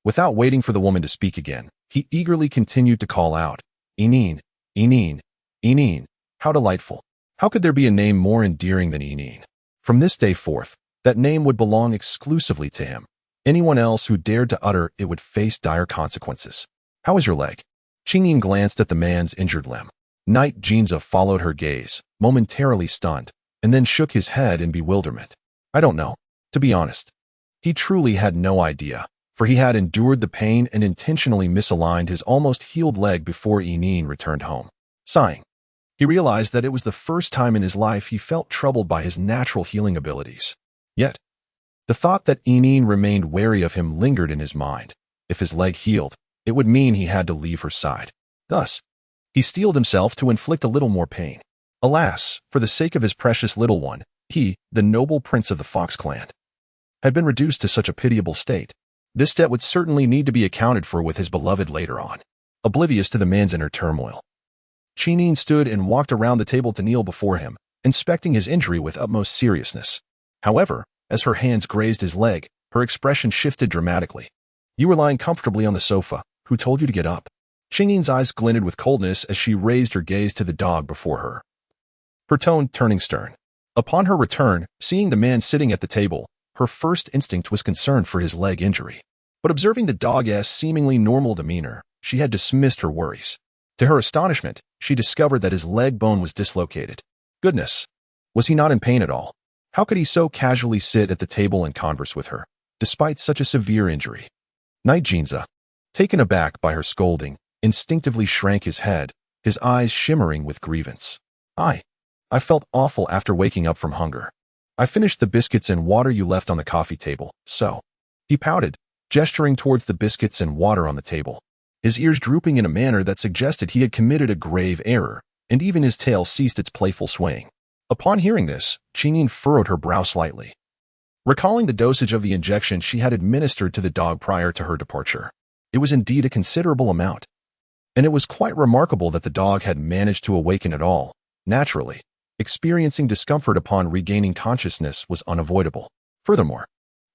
without waiting for the woman to speak again, he eagerly continued to call out, Inin, Inin, Inin. How delightful. How could there be a name more endearing than Inin? From this day forth, that name would belong exclusively to him. Anyone else who dared to utter it would face dire consequences. How is your leg? Qinin glanced at the man's injured limb. Knight Jinza followed her gaze, momentarily stunned, and then shook his head in bewilderment. I don't know, to be honest. He truly had no idea, for he had endured the pain and intentionally misaligned his almost healed leg before Inin returned home. Sighing, he realized that it was the first time in his life he felt troubled by his natural healing abilities. Yet, the thought that Inin remained wary of him lingered in his mind. If his leg healed, it would mean he had to leave her side. Thus, he steeled himself to inflict a little more pain. Alas, for the sake of his precious little one, he, the noble prince of the Fox clan, had been reduced to such a pitiable state. This debt would certainly need to be accounted for with his beloved later on. Oblivious to the man's inner turmoil, Qinin stood and walked around the table to kneel before him, inspecting his injury with utmost seriousness. However, as her hands grazed his leg, her expression shifted dramatically. You were lying comfortably on the sofa. Who told you to get up? Qingyin's eyes glinted with coldness as she raised her gaze to the dog before her, her tone turning stern. Upon her return, seeing the man sitting at the table, her first instinct was concern for his leg injury. But observing the dog's seemingly normal demeanor, she had dismissed her worries. To her astonishment, she discovered that his leg bone was dislocated. Goodness! Was he not in pain at all? How could he so casually sit at the table and converse with her, despite such a severe injury? Night Jinza, taken aback by her scolding, instinctively shrank his head, his eyes shimmering with grievance. I felt awful after waking up from hunger. I finished the biscuits and water you left on the coffee table, so. He pouted, gesturing towards the biscuits and water on the table, his ears drooping in a manner that suggested he had committed a grave error, and even his tail ceased its playful swaying. Upon hearing this, Qingyin furrowed her brow slightly, recalling the dosage of the injection she had administered to the dog prior to her departure. It was indeed a considerable amount, and it was quite remarkable that the dog had managed to awaken at all. Naturally, experiencing discomfort upon regaining consciousness was unavoidable. Furthermore,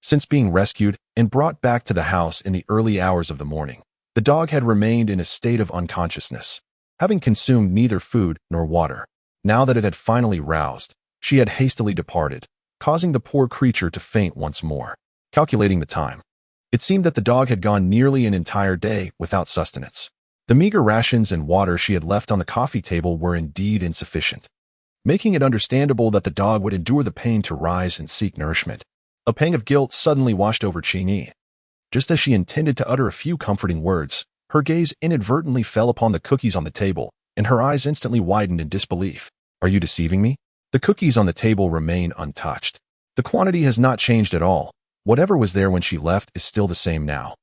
since being rescued and brought back to the house in the early hours of the morning, the dog had remained in a state of unconsciousness, having consumed neither food nor water. Now that it had finally roused, she had hastily departed, causing the poor creature to faint once more. Calculating the time, it seemed that the dog had gone nearly an entire day without sustenance. The meager rations and water she had left on the coffee table were indeed insufficient, making it understandable that the dog would endure the pain to rise and seek nourishment. A pang of guilt suddenly washed over Qingyi. Just as she intended to utter a few comforting words, her gaze inadvertently fell upon the cookies on the table, and her eyes instantly widened in disbelief. Are you deceiving me? The cookies on the table remain untouched. The quantity has not changed at all. Whatever was there when she left is still the same now.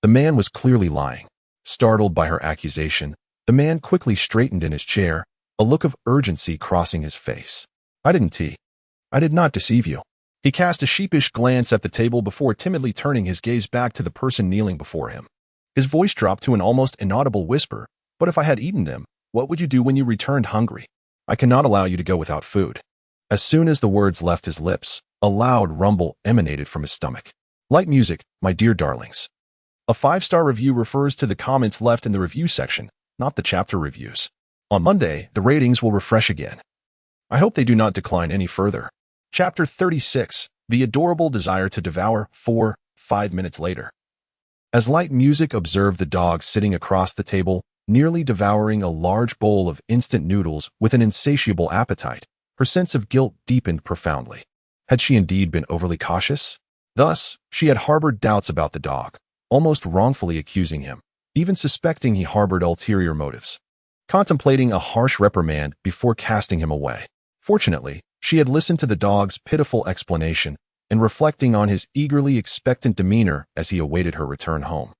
The man was clearly lying. Startled by her accusation, the man quickly straightened in his chair, a look of urgency crossing his face. I did not deceive you. He cast a sheepish glance at the table before timidly turning his gaze back to the person kneeling before him. His voice dropped to an almost inaudible whisper, but if I had eaten them, what would you do when you returned hungry? I cannot allow you to go without food. As soon as the words left his lips, a loud rumble emanated from his stomach. Light music, my dear darlings. A 5-star review refers to the comments left in the review section, not the chapter reviews. On Monday, the ratings will refresh again. I hope they do not decline any further. Chapter 36, The Adorable Desire to Devour. 5 minutes later. As Light Music observed the dog sitting across the table, nearly devouring a large bowl of instant noodles with an insatiable appetite, her sense of guilt deepened profoundly. Had she indeed been overly cautious? Thus, she had harbored doubts about the dog, almost wrongfully accusing him, even suspecting he harbored ulterior motives, contemplating a harsh reprimand before casting him away. Fortunately, she had listened to the dog's pitiful explanation and reflecting on his eagerly expectant demeanor as he awaited her return home.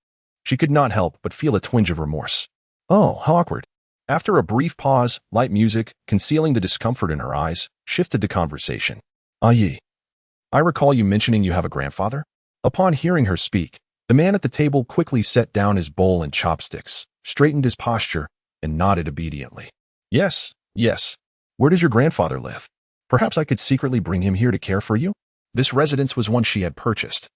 She could not help but feel a twinge of remorse. Oh, how awkward. After a brief pause, Light Music, concealing the discomfort in her eyes, shifted the conversation. Yi, I recall you mentioning you have a grandfather? Upon hearing her speak, the man at the table quickly set down his bowl and chopsticks, straightened his posture, and nodded obediently. Yes. Where does your grandfather live? Perhaps I could secretly bring him here to care for you? This residence was one she had purchased,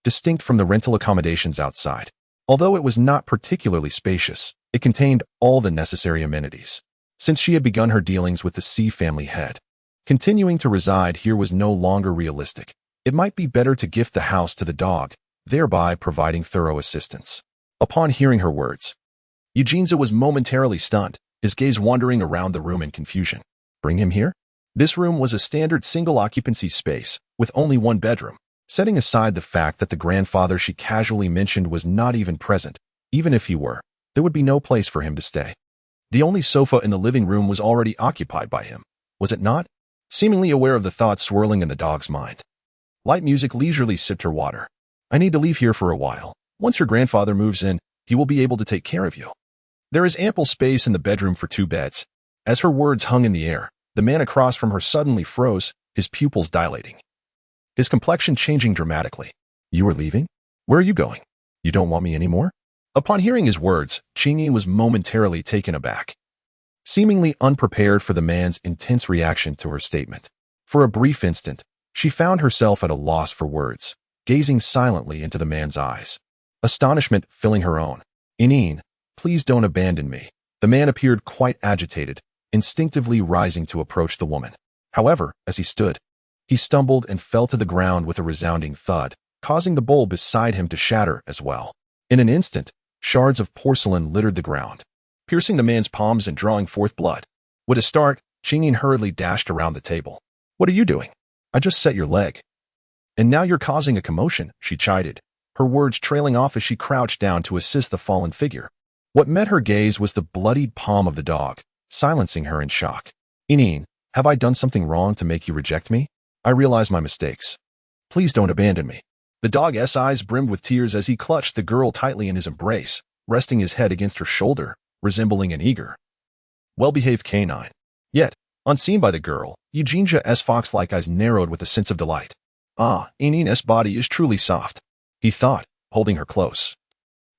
distinct from the rental accommodations outside. Although it was not particularly spacious, it contained all the necessary amenities. Since she had begun her dealings with the C family head, continuing to reside here was no longer realistic. It might be better to gift the house to the dog, thereby providing thorough assistance. Upon hearing her words, Eugenia was momentarily stunned, his gaze wandering around the room in confusion. Bring him here? This room was a standard single-occupancy space, with only one bedroom. Setting aside the fact that the grandfather she casually mentioned was not even present, even if he were, there would be no place for him to stay. The only sofa in the living room was already occupied by him, was it not? Seemingly aware of the thoughts swirling in the dog's mind, Light Music leisurely sipped her water. I need to leave here for a while. Once your grandfather moves in, he will be able to take care of you. There is ample space in the bedroom for 2 beds. As her words hung in the air, the man across from her suddenly froze, his pupils dilating, his complexion changing dramatically. You are leaving? Where are you going? You don't want me anymore? Upon hearing his words, Qingyi was momentarily taken aback, seemingly unprepared for the man's intense reaction to her statement. For a brief instant, she found herself at a loss for words, gazing silently into the man's eyes, astonishment filling her own. Ineen, please don't abandon me. The man appeared quite agitated, instinctively rising to approach the woman. However, as he stood, he stumbled and fell to the ground with a resounding thud, causing the bowl beside him to shatter as well. In an instant, shards of porcelain littered the ground, piercing the man's palms and drawing forth blood. With a start, Qingyin hurriedly dashed around the table. "What are you doing? I just set your leg. And now you're causing a commotion," she chided, her words trailing off as she crouched down to assist the fallen figure. What met her gaze was the bloodied palm of the dog, silencing her in shock. "Ineen, have I done something wrong to make you reject me? I realize my mistakes. Please don't abandon me." The dog's eyes brimmed with tears as he clutched the girl tightly in his embrace, resting his head against her shoulder, resembling an eager, well-behaved canine. Yet, unseen by the girl, Eugenja's fox-like eyes narrowed with a sense of delight. "Ah, Ineen's body is truly soft," he thought, holding her close.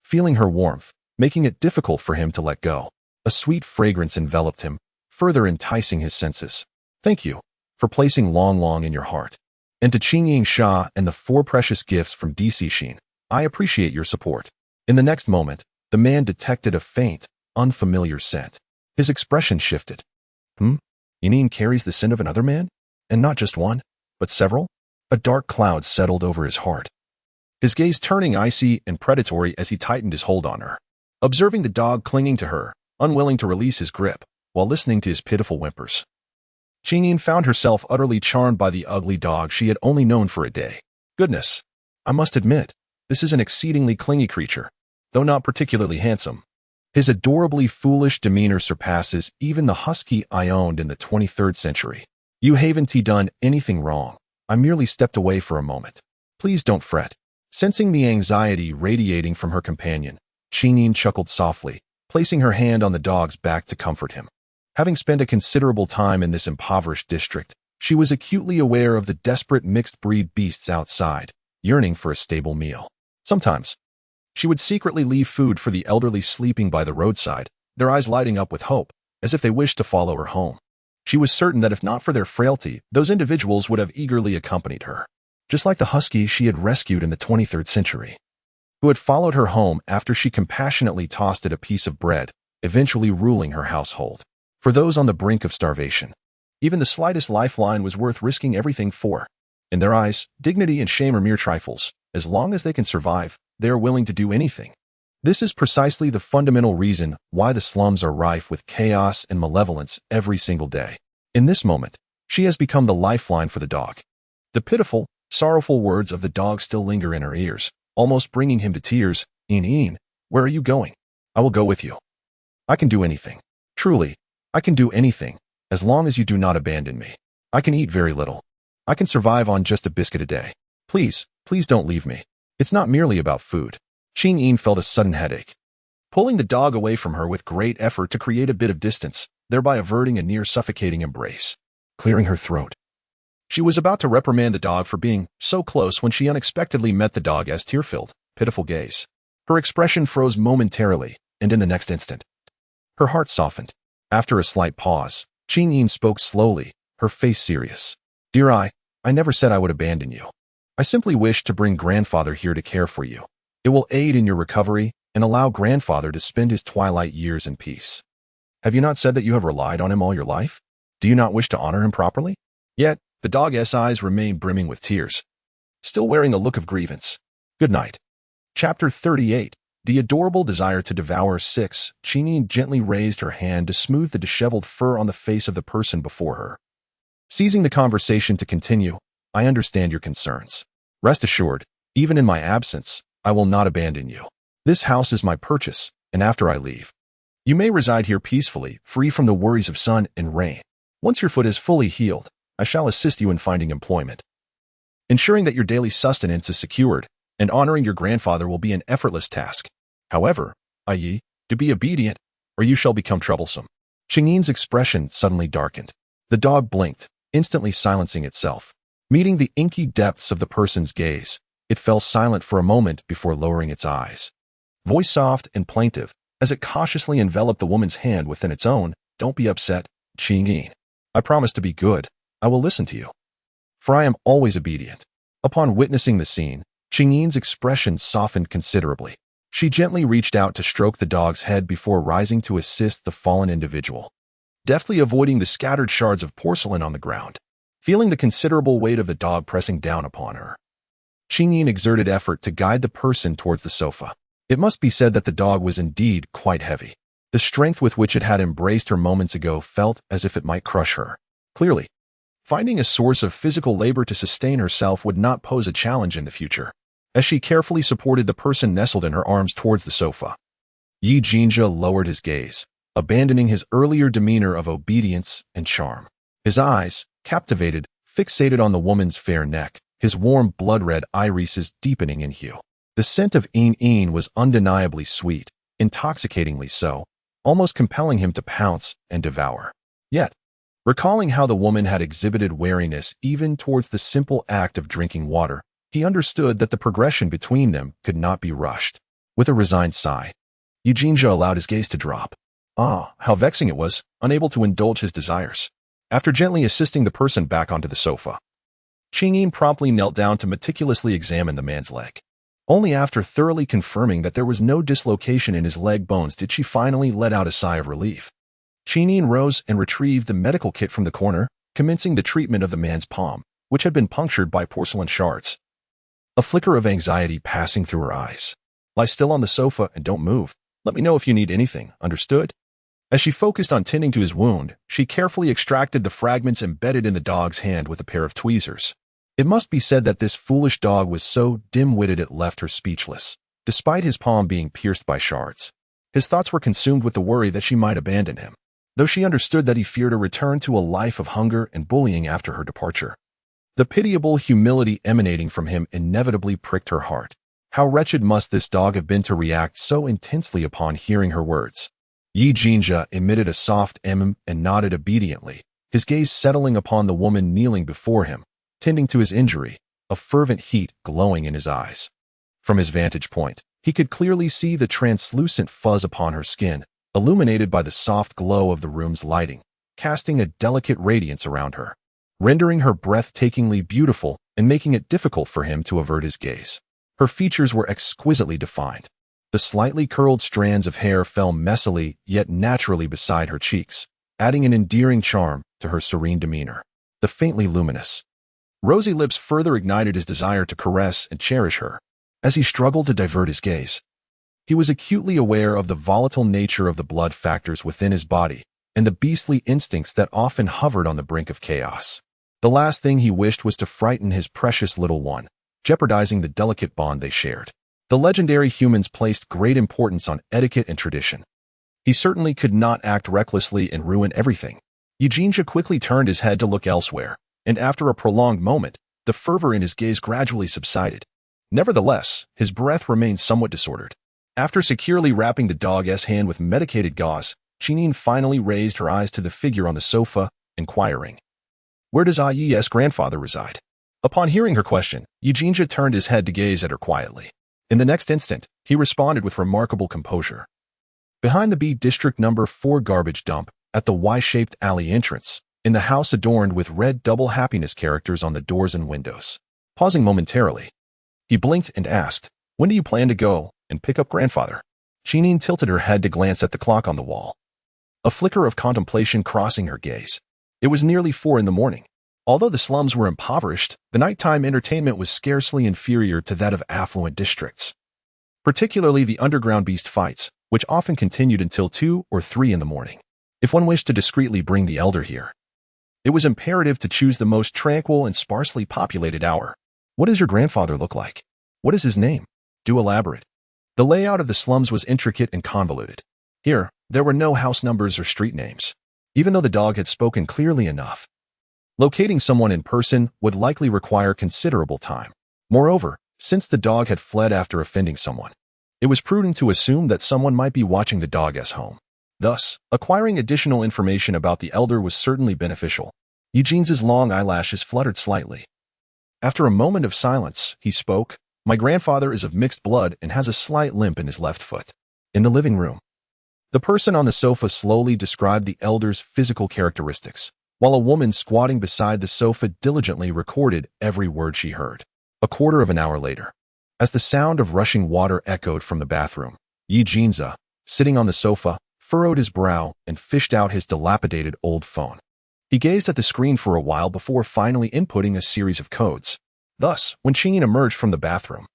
Feeling her warmth, making it difficult for him to let go. A sweet fragrance enveloped him, further enticing his senses. "Thank you for placing Long Long in your heart. And to Qingying Sha and the 4 precious gifts from DC Xin, I appreciate your support." In the next moment, the man detected a faint, unfamiliar scent. His expression shifted. Ineen carries the scent of another man? And not just one, but several? A dark cloud settled over his heart, his gaze turning icy and predatory as he tightened his hold on her. Observing the dog clinging to her, unwilling to release his grip, while listening to his pitiful whimpers, Qingyin found herself utterly charmed by the ugly dog she had only known for a day. Goodness, I must admit, this is an exceedingly clingy creature, though not particularly handsome. His adorably foolish demeanor surpasses even the husky I owned in the 23rd century. "You haven't done anything wrong. I merely stepped away for a moment. Please don't fret." Sensing the anxiety radiating from her companion, Qingyin chuckled softly, placing her hand on the dog's back to comfort him. Having spent a considerable time in this impoverished district, she was acutely aware of the desperate mixed-breed beasts outside, yearning for a stable meal. Sometimes, she would secretly leave food for the elderly sleeping by the roadside, their eyes lighting up with hope, as if they wished to follow her home. She was certain that if not for their frailty, those individuals would have eagerly accompanied her, just like the husky she had rescued in the 23rd century, who had followed her home after she compassionately tossed it a piece of bread, eventually ruling her household. For those on the brink of starvation, even the slightest lifeline was worth risking everything for. In their eyes, dignity and shame are mere trifles. As long as they can survive, they are willing to do anything. This is precisely the fundamental reason why the slums are rife with chaos and malevolence every single day. In this moment, she has become the lifeline for the dog. The pitiful, sorrowful words of the dog still linger in her ears, almost bringing him to tears. "Ineen, where are you going? I will go with you. I can do anything. Truly, I can do anything, as long as you do not abandon me. I can eat very little. I can survive on just a biscuit a day. Please, please don't leave me. It's not merely about food." Qingyin felt a sudden headache, pulling the dog away from her with great effort to create a bit of distance, thereby averting a near-suffocating embrace. Clearing her throat, she was about to reprimand the dog for being so close when she unexpectedly met the dog's tear-filled, pitiful gaze. Her expression froze momentarily, and in the next instant, her heart softened. After a slight pause, Qingyin spoke slowly, her face serious. "Dear I never said I would abandon you. I simply wish to bring grandfather here to care for you. It will aid in your recovery and allow grandfather to spend his twilight years in peace. Have you not said that you have relied on him all your life? Do you not wish to honor him properly?" Yet, the dog's eyes remained brimming with tears, still wearing a look of grievance. Good night. Chapter 38. The adorable desire to devour 6. Qingyin gently raised her hand to smooth the disheveled fur on the face of the person before her. Seizing the conversation to continue, "I understand your concerns. Rest assured, even in my absence, I will not abandon you. This house is my purchase, and after I leave, you may reside here peacefully, free from the worries of sun and rain. Once your foot is fully healed, I shall assist you in finding employment. Ensuring that your daily sustenance is secured, and honoring your grandfather will be an effortless task. However, i.e., to be obedient, or you shall become troublesome." Qingyin's expression suddenly darkened. The dog blinked, instantly silencing itself. Meeting the inky depths of the person's gaze, it fell silent for a moment before lowering its eyes. Voice soft and plaintive, as it cautiously enveloped the woman's hand within its own, "Don't be upset, Qingyin. I promise to be good. I will listen to you, for I am always obedient." Upon witnessing the scene, Qingyin's expression softened considerably. She gently reached out to stroke the dog's head before rising to assist the fallen individual, deftly avoiding the scattered shards of porcelain on the ground. Feeling the considerable weight of the dog pressing down upon her, Qingyin exerted effort to guide the person towards the sofa. It must be said that the dog was indeed quite heavy. The strength with which it had embraced her moments ago felt as if it might crush her. Clearly, finding a source of physical labor to sustain herself would not pose a challenge in the future. As she carefully supported the person nestled in her arms towards the sofa, Yi Jinzhe lowered his gaze, abandoning his earlier demeanor of obedience and charm. His eyes, captivated, fixated on the woman's fair neck, his warm blood-red irises deepening in hue. The scent of Yin was undeniably sweet, intoxicatingly so, almost compelling him to pounce and devour. Yet, recalling how the woman had exhibited wariness even towards the simple act of drinking water, he understood that the progression between them could not be rushed. With a resigned sigh, Yi Jinzhe allowed his gaze to drop. How vexing it was, unable to indulge his desires. After gently assisting the person back onto the sofa, Qingyin promptly knelt down to meticulously examine the man's leg. Only after thoroughly confirming that there was no dislocation in his leg bones did she finally let out a sigh of relief. Qingyin rose and retrieved the medical kit from the corner, commencing the treatment of the man's palm, which had been punctured by porcelain shards. A flicker of anxiety passing through her eyes. Lie still on the sofa and don't move. Let me know if you need anything, understood? As she focused on tending to his wound, she carefully extracted the fragments embedded in the dog's hand with a pair of tweezers. It must be said that this foolish dog was so dim-witted it left her speechless, despite his palm being pierced by shards. His thoughts were consumed with the worry that she might abandon him, though she understood that he feared a return to a life of hunger and bullying after her departure. The pitiable humility emanating from him inevitably pricked her heart. How wretched must this dog have been to react so intensely upon hearing her words. Yi Jinzhe emitted a soft and nodded obediently, his gaze settling upon the woman kneeling before him, tending to his injury, a fervent heat glowing in his eyes. From his vantage point, he could clearly see the translucent fuzz upon her skin, illuminated by the soft glow of the room's lighting, casting a delicate radiance around her, rendering her breathtakingly beautiful and making it difficult for him to avert his gaze. Her features were exquisitely defined. The slightly curled strands of hair fell messily yet naturally beside her cheeks, adding an endearing charm to her serene demeanor. The faintly luminous, rosy lips further ignited his desire to caress and cherish her. As he struggled to divert his gaze, he was acutely aware of the volatile nature of the blood factors within his body and the beastly instincts that often hovered on the brink of chaos. The last thing he wished was to frighten his precious little one, jeopardizing the delicate bond they shared. The legendary humans placed great importance on etiquette and tradition. He certainly could not act recklessly and ruin everything. Yi Jinzhe quickly turned his head to look elsewhere, and after a prolonged moment, the fervor in his gaze gradually subsided. Nevertheless, his breath remained somewhat disordered. After securely wrapping the dog's hand with medicated gauze, Qingyin finally raised her eyes to the figure on the sofa, inquiring, "Where does Yi's grandfather reside?" Upon hearing her question, Yi Jinzhe turned his head to gaze at her quietly. In the next instant, he responded with remarkable composure. Behind the B District No. 4 garbage dump, at the Y-shaped alley entrance, in the house adorned with red double happiness characters on the doors and windows. Pausing momentarily, he blinked and asked, "When do you plan to go and pick up grandfather?" Qingyin tilted her head to glance at the clock on the wall, a flicker of contemplation crossing her gaze. It was nearly 4 in the morning. Although the slums were impoverished, the nighttime entertainment was scarcely inferior to that of affluent districts, particularly the underground beast fights, which often continued until 2 or 3 in the morning. If one wished to discreetly bring the elder here, it was imperative to choose the most tranquil and sparsely populated hour. "What does your grandfather look like? What is his name? Do elaborate." The layout of the slums was intricate and convoluted. Here, there were no house numbers or street names, even though the dog had spoken clearly enough. Locating someone in person would likely require considerable time. Moreover, since the dog had fled after offending someone, it was prudent to assume that someone might be watching the dog's home. Thus, acquiring additional information about the elder was certainly beneficial. Yi Jinzhe's long eyelashes fluttered slightly. After a moment of silence, he spoke, "My grandfather is of mixed blood and has a slight limp in his left foot." In the living room, the person on the sofa slowly described the elder's physical characteristics, while a woman squatting beside the sofa diligently recorded every word she heard. A quarter of an hour later, As the sound of rushing water echoed from the bathroom, Yi Jinza, sitting on the sofa, furrowed his brow and fished out his dilapidated old phone. He gazed at the screen for a while before finally inputting a series of codes. Thus, when Qingyin emerged from the bathroom,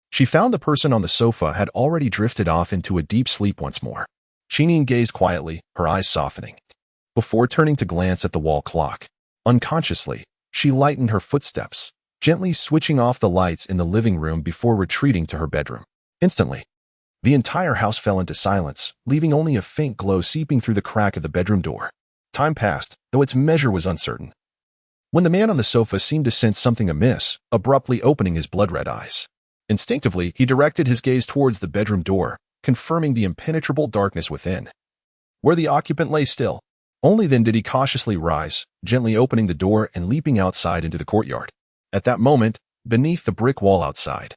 she found the person on the sofa had already drifted off into a deep sleep once more. Qingyin gazed quietly, her eyes softening. Before turning to glance at the wall clock, unconsciously, she lightened her footsteps, gently switching off the lights in the living room before retreating to her bedroom. Instantly, the entire house fell into silence, leaving only a faint glow seeping through the crack of the bedroom door. Time passed, though its measure was uncertain. When the man on the sofa seemed to sense something amiss, abruptly opening his blood-red eyes. Instinctively, he directed his gaze towards the bedroom door, confirming the impenetrable darkness within, where the occupant lay still. Only then did he cautiously rise, gently opening the door and leaping outside into the courtyard. At that moment, beneath the brick wall outside,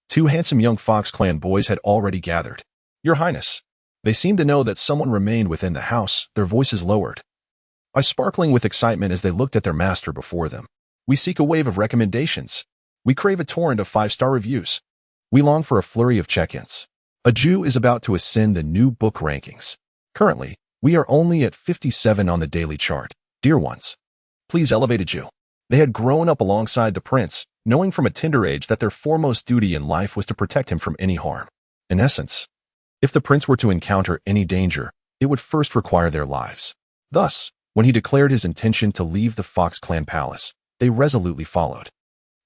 two handsome young Fox Clan boys had already gathered. "Your Highness." They seemed to know that someone remained within the house, their voices lowered, eyes sparkling with excitement as they looked at their master before them. "We seek a wave of recommendations. We crave a torrent of 5-star reviews. We long for a flurry of check-ins. A Jew is about to ascend the new book rankings. Currently, we are only at 57 on the daily chart. Dear ones, please elevate a Jew." They had grown up alongside the prince, knowing from a tender age that their foremost duty in life was to protect him from any harm. In essence, if the prince were to encounter any danger, it would first require their lives. Thus, when he declared his intention to leave the Fox Clan palace, they resolutely followed.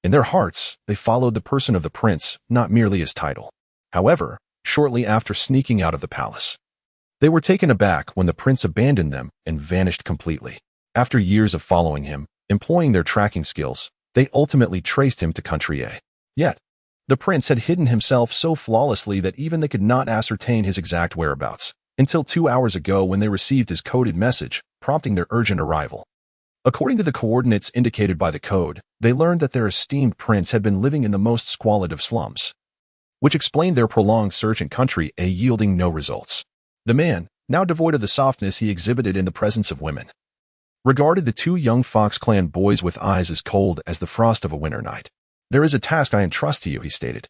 In their hearts, they followed the person of the prince, not merely his title. However, shortly after sneaking out of the palace, they were taken aback when the prince abandoned them and vanished completely. After years of following him, employing their tracking skills, they ultimately traced him to Country A. Yet, the prince had hidden himself so flawlessly that even they could not ascertain his exact whereabouts, until 2 hours ago when they received his coded message, prompting their urgent arrival. According to the coordinates indicated by the code, they learned that their esteemed prince had been living in the most squalid of slums, which explained their prolonged search in Country A yielding no results. The man, now devoid of the softness he exhibited in the presence of women, regarded the two young Fox Clan boys with eyes as cold as the frost of a winter night. "There is a task I entrust to you," he stated,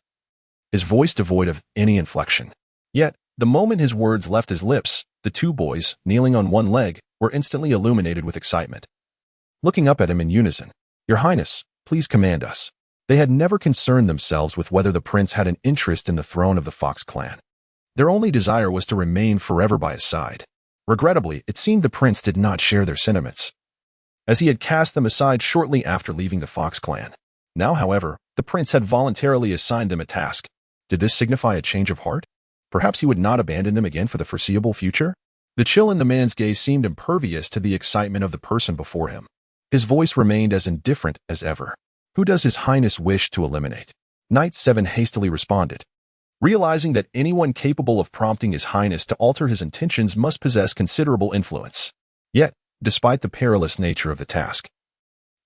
his voice devoid of any inflection. Yet, the moment his words left his lips, the two boys, kneeling on one leg, were instantly illuminated with excitement. Looking up at him in unison, "Your Highness, please command us." They had never concerned themselves with whether the prince had an interest in the throne of the Fox Clan. Their only desire was to remain forever by his side. Regrettably, it seemed the prince did not share their sentiments, as he had cast them aside shortly after leaving the Fox Clan. Now, however, the prince had voluntarily assigned them a task. Did this signify a change of heart? Perhaps he would not abandon them again for the foreseeable future? The chill in the man's gaze seemed impervious to the excitement of the person before him. His voice remained as indifferent as ever. "Who does His Highness wish to eliminate?" Knight 7 hastily responded, realizing that anyone capable of prompting His Highness to alter his intentions must possess considerable influence. Yet, despite the perilous nature of the task,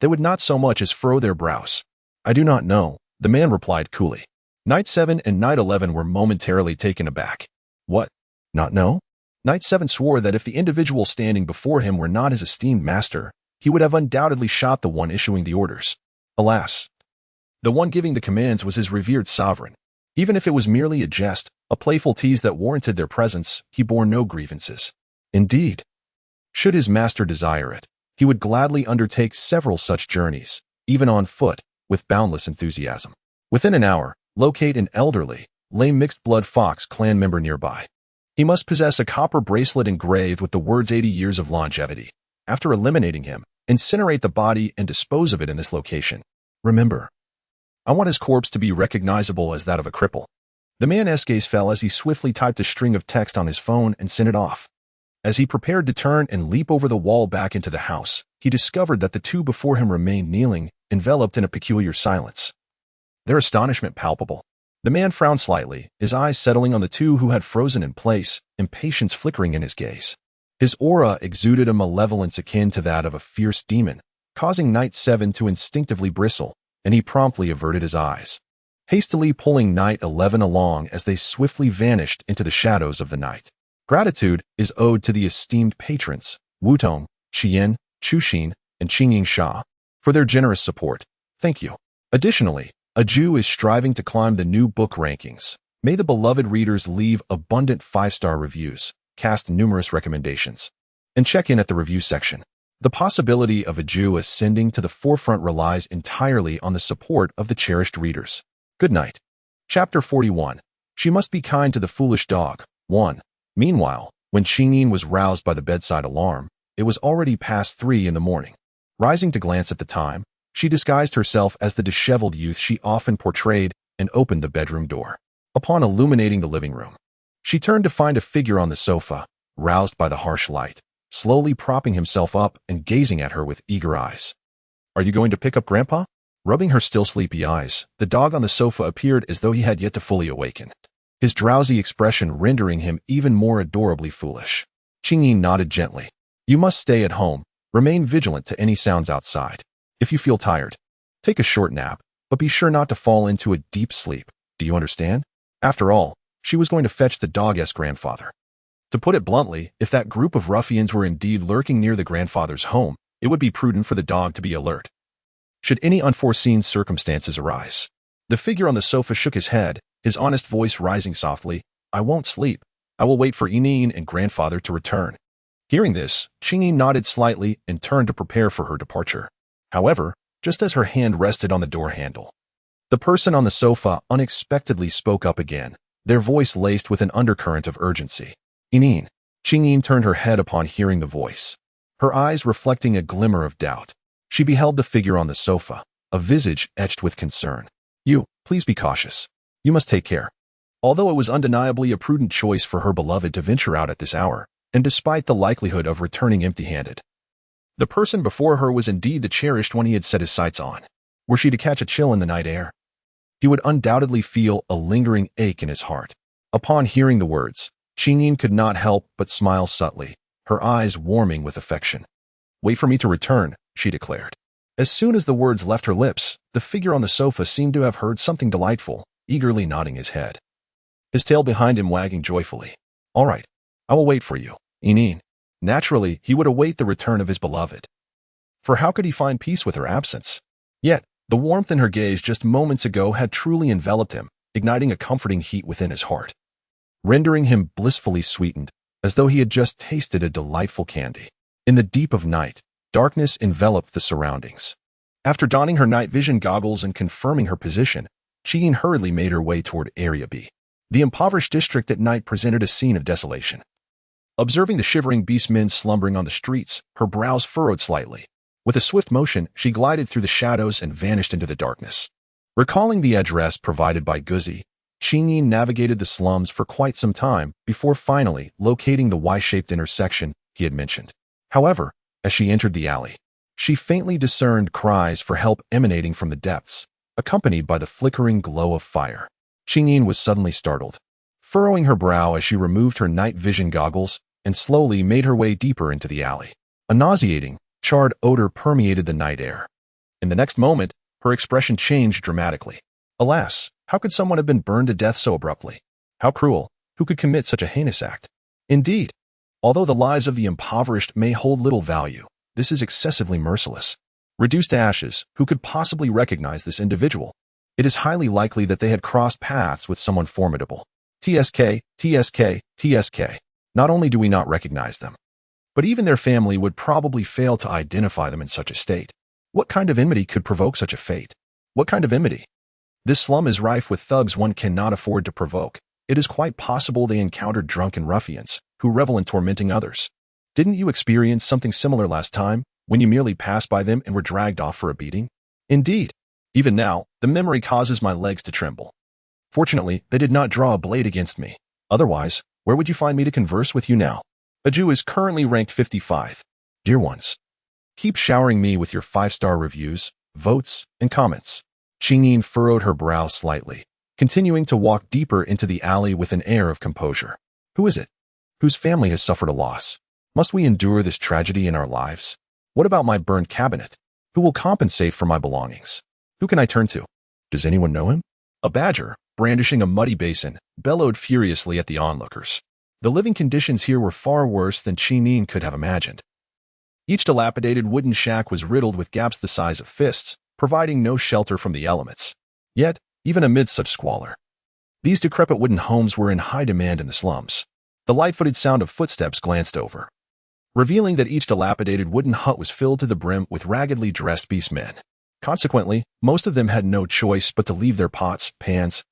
they would not so much as furrow their brows. "I do not know," the man replied coolly. Knight 7 and Knight 11 were momentarily taken aback. "What? Not know?" Knight 7 swore that if the individual standing before him were not his esteemed master, he would have undoubtedly shot the one issuing the orders. Alas, the one giving the commands was his revered sovereign. Even if it was merely a jest, a playful tease that warranted their presence, he bore no grievances. Indeed, should his master desire it, he would gladly undertake several such journeys, even on foot, with boundless enthusiasm. Within an hour, locate an elderly, lame mixed-blood Fox Clan member nearby. He must possess a copper bracelet engraved with the words 80 years of longevity. After eliminating him, incinerate the body and dispose of it in this location. Remember, I want his corpse to be recognizable as that of a cripple. The man's gaze fell as he swiftly typed a string of text on his phone and sent it off. As he prepared to turn and leap over the wall back into the house, he discovered that the two before him remained kneeling, enveloped in a peculiar silence, their astonishment palpable. The man frowned slightly, his eyes settling on the two who had frozen in place, impatience flickering in his gaze. His aura exuded a malevolence akin to that of a fierce demon, causing Knight 7 to instinctively bristle, and he promptly averted his eyes, hastily pulling Knight 11 along as they swiftly vanished into the shadows of the night. Gratitude is owed to the esteemed patrons, Wutong, Qian, Chuxin, and Qingying Sha, for their generous support. Thank you. Additionally, A Jew is striving to climb the new book rankings. May the beloved readers leave abundant 5-star reviews, cast numerous recommendations, and check in at the review section. The possibility of a Jew ascending to the forefront relies entirely on the support of the cherished readers. Good night. Chapter 41. She must be kind to the foolish dog. 1. Meanwhile, when Qingyin was roused by the bedside alarm, it was already past 3 in the morning. Rising to glance at the time, she disguised herself as the disheveled youth she often portrayed and opened the bedroom door. Upon illuminating the living room, she turned to find a figure on the sofa, roused by the harsh light, slowly propping himself up and gazing at her with eager eyes. "Are you going to pick up Grandpa?" Rubbing her still sleepy eyes, the dog on the sofa appeared as though he had yet to fully awaken, his drowsy expression rendering him even more adorably foolish. Qingyin nodded gently. "You must stay at home. Remain vigilant to any sounds outside. If you feel tired, take a short nap, but be sure not to fall into a deep sleep. Do you understand?" After all, she was going to fetch the dog's grandfather. To put it bluntly, if that group of ruffians were indeed lurking near the grandfather's home, it would be prudent for the dog to be alert should any unforeseen circumstances arise. The figure on the sofa shook his head, his honest voice rising softly. "I won't sleep. I will wait for Inin and grandfather to return." Hearing this, Qingyin nodded slightly and turned to prepare for her departure. However, just as her hand rested on the door handle, the person on the sofa unexpectedly spoke up again, their voice laced with an undercurrent of urgency. "Inin." Qingyin turned her head upon hearing the voice, her eyes reflecting a glimmer of doubt. She beheld the figure on the sofa, a visage etched with concern. Please be cautious. You must take care." Although it was undeniably a prudent choice for her beloved to venture out at this hour, and despite the likelihood of returning empty-handed, the person before her was indeed the cherished one he had set his sights on. Were she to catch a chill in the night air, he would undoubtedly feel a lingering ache in his heart. Upon hearing the words, Qingyin could not help but smile subtly, her eyes warming with affection. "Wait for me to return," she declared. As soon as the words left her lips, the figure on the sofa seemed to have heard something delightful, eagerly nodding his head, his tail behind him wagging joyfully. "All right, I will wait for you, Inin." Naturally, he would await the return of his beloved, for how could he find peace with her absence? Yet, the warmth in her gaze just moments ago had truly enveloped him, igniting a comforting heat within his heart, rendering him blissfully sweetened, as though he had just tasted a delightful candy. In the deep of night, darkness enveloped the surroundings. After donning her night vision goggles and confirming her position, Qingyin hurriedly made her way toward Area B. The impoverished district at night presented a scene of desolation. Observing the shivering beastmen slumbering on the streets, her brows furrowed slightly. With a swift motion, she glided through the shadows and vanished into the darkness. Recalling the address provided by Guzi, Qingyin navigated the slums for quite some time before finally locating the Y-shaped intersection he had mentioned. However, as she entered the alley, she faintly discerned cries for help emanating from the depths, accompanied by the flickering glow of fire. Qingyin was suddenly startled, furrowing her brow as she removed her night vision goggles and slowly made her way deeper into the alley. A nauseating, charred odor permeated the night air. In the next moment, her expression changed dramatically. Alas, how could someone have been burned to death so abruptly? How cruel! Who could commit such a heinous act? Indeed, although the lives of the impoverished may hold little value, this is excessively merciless. Reduced to ashes, who could possibly recognize this individual? It is highly likely that they had crossed paths with someone formidable. TSK, TSK, TSK. Not only do we not recognize them, but even their family would probably fail to identify them in such a state. What kind of enmity could provoke such a fate? What kind of enmity? This slum is rife with thugs one cannot afford to provoke. It is quite possible they encountered drunken ruffians who revel in tormenting others. Didn't you experience something similar last time, when you merely passed by them and were dragged off for a beating? Indeed. Even now, the memory causes my legs to tremble. Fortunately, they did not draw a blade against me. Otherwise, where would you find me to converse with you now? A Jew is currently ranked 55. Dear ones, keep showering me with your 5-star reviews, votes, and comments. Qingyin furrowed her brow slightly, continuing to walk deeper into the alley with an air of composure. Who is it? Whose family has suffered a loss? Must we endure this tragedy in our lives? What about my burned cabinet? Who will compensate for my belongings? Who can I turn to? Does anyone know him? A badger, brandishing a muddy basin, bellowed furiously at the onlookers. The living conditions here were far worse than Qingyin could have imagined. Each dilapidated wooden shack was riddled with gaps the size of fists, providing no shelter from the elements. Yet, even amid such squalor, these decrepit wooden homes were in high demand in the slums. The light-footed sound of footsteps glanced over, revealing that each dilapidated wooden hut was filled to the brim with raggedly dressed beastmen. Consequently, most of them had no choice but to leave their pots, pans,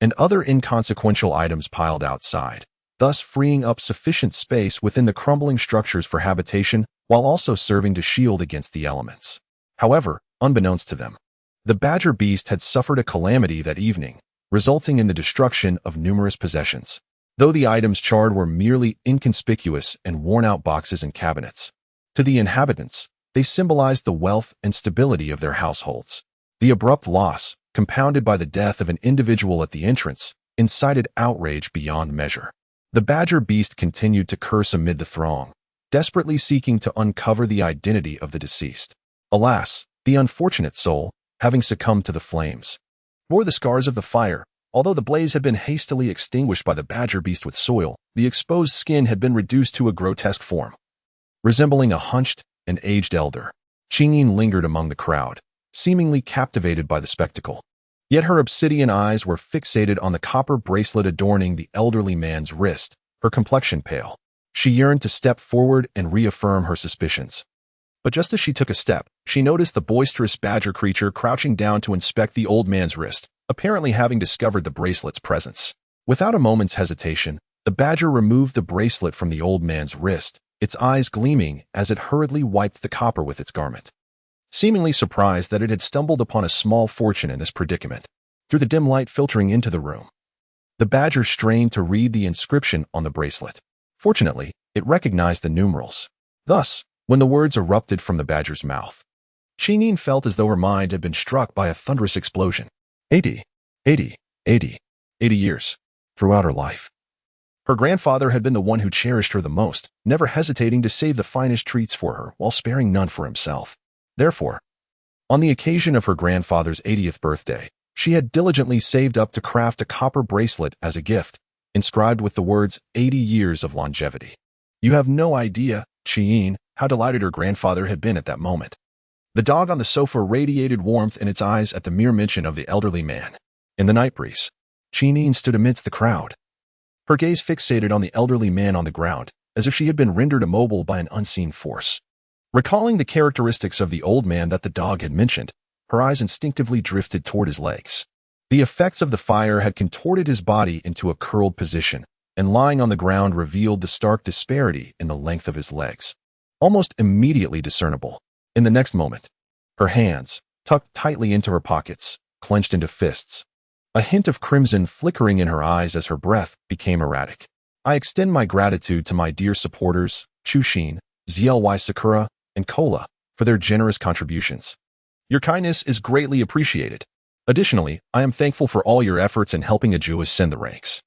and other inconsequential items piled outside, thus freeing up sufficient space within the crumbling structures for habitation while also serving to shield against the elements. However, unbeknownst to them, the badger beast had suffered a calamity that evening, resulting in the destruction of numerous possessions. Though the items charred were merely inconspicuous and worn-out boxes and cabinets, to the inhabitants, they symbolized the wealth and stability of their households. The abrupt loss, compounded by the death of an individual at the entrance, incited outrage beyond measure. The badger beast continued to curse amid the throng, desperately seeking to uncover the identity of the deceased. Alas, the unfortunate soul, having succumbed to the flames, bore the scars of the fire. Although the blaze had been hastily extinguished by the badger beast with soil, the exposed skin had been reduced to a grotesque form. Resembling a hunched and aged elder, Qingyin lingered among the crowd, seemingly captivated by the spectacle. Yet her obsidian eyes were fixated on the copper bracelet adorning the elderly man's wrist, her complexion pale. She yearned to step forward and reaffirm her suspicions. But just as she took a step, she noticed the boisterous badger creature crouching down to inspect the old man's wrist, apparently having discovered the bracelet's presence. Without a moment's hesitation, the badger removed the bracelet from the old man's wrist, its eyes gleaming as it hurriedly wiped the copper with its garment. Seemingly surprised that it had stumbled upon a small fortune in this predicament, through the dim light filtering into the room, the badger strained to read the inscription on the bracelet. Fortunately, it recognized the numerals. Thus, when the words erupted from the badger's mouth, Qingyin felt as though her mind had been struck by a thunderous explosion. 80 years, throughout her life. Her grandfather had been the one who cherished her the most, never hesitating to save the finest treats for her while sparing none for himself. Therefore, on the occasion of her grandfather's 80th birthday, she had diligently saved up to craft a copper bracelet as a gift, inscribed with the words 80 years of longevity. You have no idea, Qingyin, how delighted her grandfather had been at that moment. The dog on the sofa radiated warmth in its eyes at the mere mention of the elderly man. In the night breeze, Qingyin stood amidst the crowd, her gaze fixated on the elderly man on the ground, as if she had been rendered immobile by an unseen force. Recalling the characteristics of the old man that the dog had mentioned, her eyes instinctively drifted toward his legs. The effects of the fire had contorted his body into a curled position, and lying on the ground revealed the stark disparity in the length of his legs, almost immediately discernible. In the next moment, her hands, tucked tightly into her pockets, clenched into fists, a hint of crimson flickering in her eyes as her breath became erratic. I extend my gratitude to my dear supporters, Chushin, ZLY Sakura, and Kola, for their generous contributions. Your kindness is greatly appreciated. Additionally, I am thankful for all your efforts in helping a Jew ascend the ranks.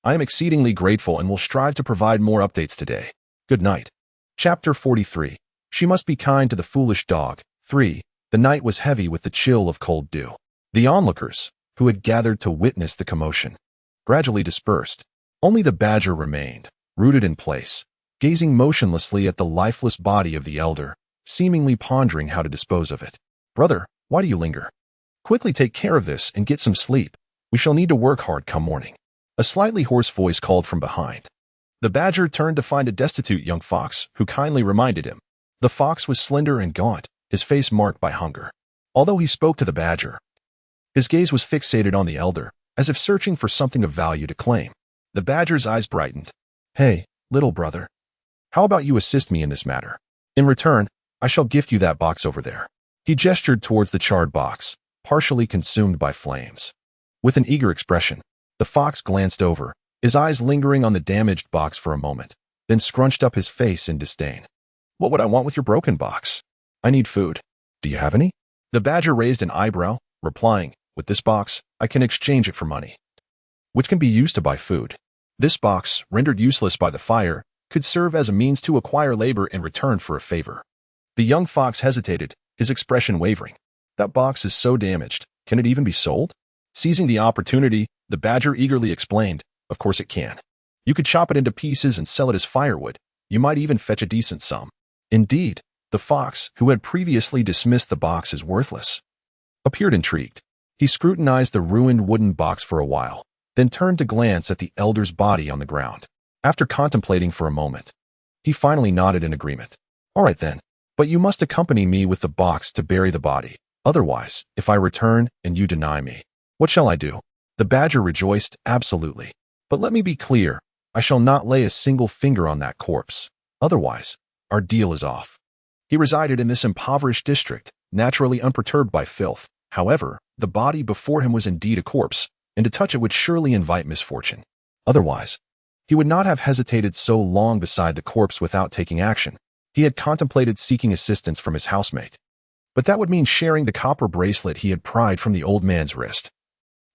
I am exceedingly grateful and will strive to provide more updates today. Good night. Chapter 43. She must be kind to the foolish dog. 3. The night was heavy with the chill of cold dew. The onlookers, who had gathered to witness the commotion, gradually dispersed. Only the badger remained, rooted in place, gazing motionlessly at the lifeless body of the elder, seemingly pondering how to dispose of it. Brother, why do you linger? Quickly take care of this and get some sleep. We shall need to work hard come morning. A slightly hoarse voice called from behind. The badger turned to find a destitute young fox, who kindly reminded him. The fox was slender and gaunt, his face marked by hunger. Although he spoke to the badger, his gaze was fixated on the elder, as if searching for something of value to claim. The badger's eyes brightened. Hey, little brother. How about you assist me in this matter? In return, I shall gift you that box over there. He gestured towards the charred box, partially consumed by flames. With an eager expression, the fox glanced over, his eyes lingering on the damaged box for a moment, then scrunched up his face in disdain. What would I want with your broken box? I need food. Do you have any? The badger raised an eyebrow, replying, with this box, I can exchange it for money, which can be used to buy food. This box, rendered useless by the fire, could serve as a means to acquire labor in return for a favor. The young fox hesitated, his expression wavering. That box is so damaged, can it even be sold? Seizing the opportunity, the badger eagerly explained, of course it can. You could chop it into pieces and sell it as firewood. You might even fetch a decent sum. Indeed, the fox, who had previously dismissed the box as worthless, appeared intrigued. He scrutinized the ruined wooden box for a while, then turned to glance at the elder's body on the ground. After contemplating for a moment, he finally nodded in agreement. All right then, but you must accompany me with the box to bury the body. Otherwise, if I return and you deny me, what shall I do? The badger rejoiced. Absolutely. But let me be clear, I shall not lay a single finger on that corpse. Otherwise, our deal is off. He resided in this impoverished district, naturally unperturbed by filth. However, the body before him was indeed a corpse, and to touch it would surely invite misfortune. Otherwise, he would not have hesitated so long beside the corpse without taking action. He had contemplated seeking assistance from his housemate, but that would mean sharing the copper bracelet he had pried from the old man's wrist,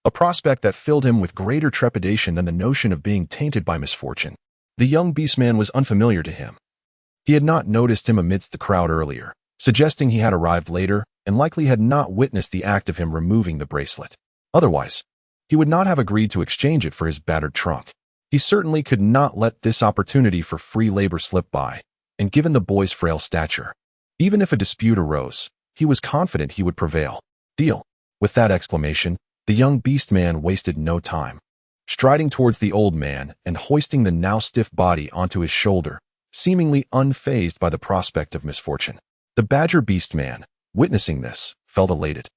a prospect that filled him with greater trepidation than the notion of being tainted by misfortune. The young beastman was unfamiliar to him. He had not noticed him amidst the crowd earlier, suggesting he had arrived later and likely had not witnessed the act of him removing the bracelet. Otherwise, he would not have agreed to exchange it for his battered trunk. He certainly could not let this opportunity for free labor slip by, and given the boy's frail stature, even if a dispute arose, he was confident he would prevail. Deal. With that exclamation, the young beastman wasted no time. Striding towards the old man and hoisting the now stiff body onto his shoulder, seemingly unfazed by the prospect of misfortune. The badger beastman, witnessing this, felt elated.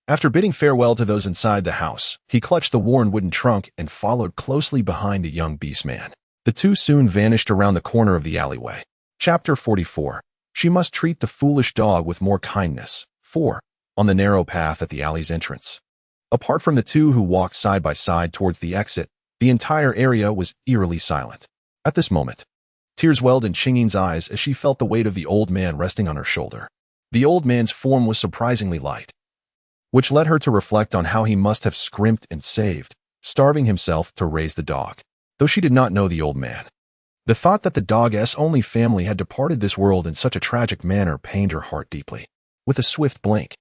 After bidding farewell to those inside the house, he clutched the worn wooden trunk and followed closely behind the young beastman. The two soon vanished around the corner of the alleyway. Chapter 44. She must treat the foolish dog with more kindness. 4. On the narrow path at the alley's entrance. Apart from the two who walked side by side towards the exit, the entire area was eerily silent. At this moment, tears welled in Qingyin's eyes as she felt the weight of the old man resting on her shoulder. The old man's form was surprisingly light, which led her to reflect on how he must have scrimped and saved, starving himself to raise the dog. Though she did not know the old man, the thought that the dog's only family had departed this world in such a tragic manner pained her heart deeply. With a swift blink,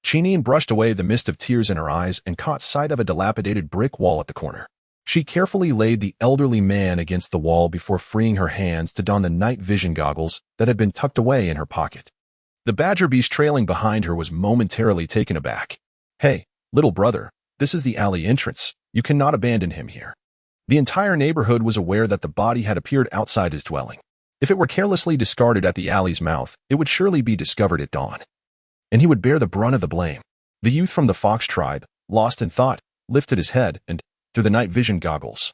Qinyin brushed away the mist of tears in her eyes and caught sight of a dilapidated brick wall at the corner. She carefully laid the elderly man against the wall before freeing her hands to don the night vision goggles that had been tucked away in her pocket. The badger beast trailing behind her was momentarily taken aback. Hey, little brother, this is the alley entrance. You cannot abandon him here. The entire neighborhood was aware that the body had appeared outside his dwelling. If it were carelessly discarded at the alley's mouth, it would surely be discovered at dawn, and he would bear the brunt of the blame. The youth from the fox tribe, lost in thought, lifted his head and, through the night vision goggles,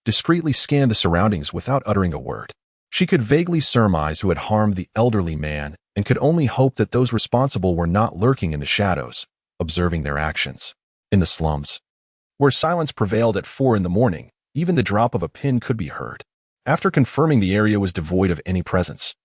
discreetly scanned the surroundings without uttering a word. She could vaguely surmise who had harmed the elderly man and could only hope that those responsible were not lurking in the shadows, observing their actions. In the slums, where silence prevailed at 4 in the morning, even the drop of a pin could be heard. After confirming the area was devoid of any presence,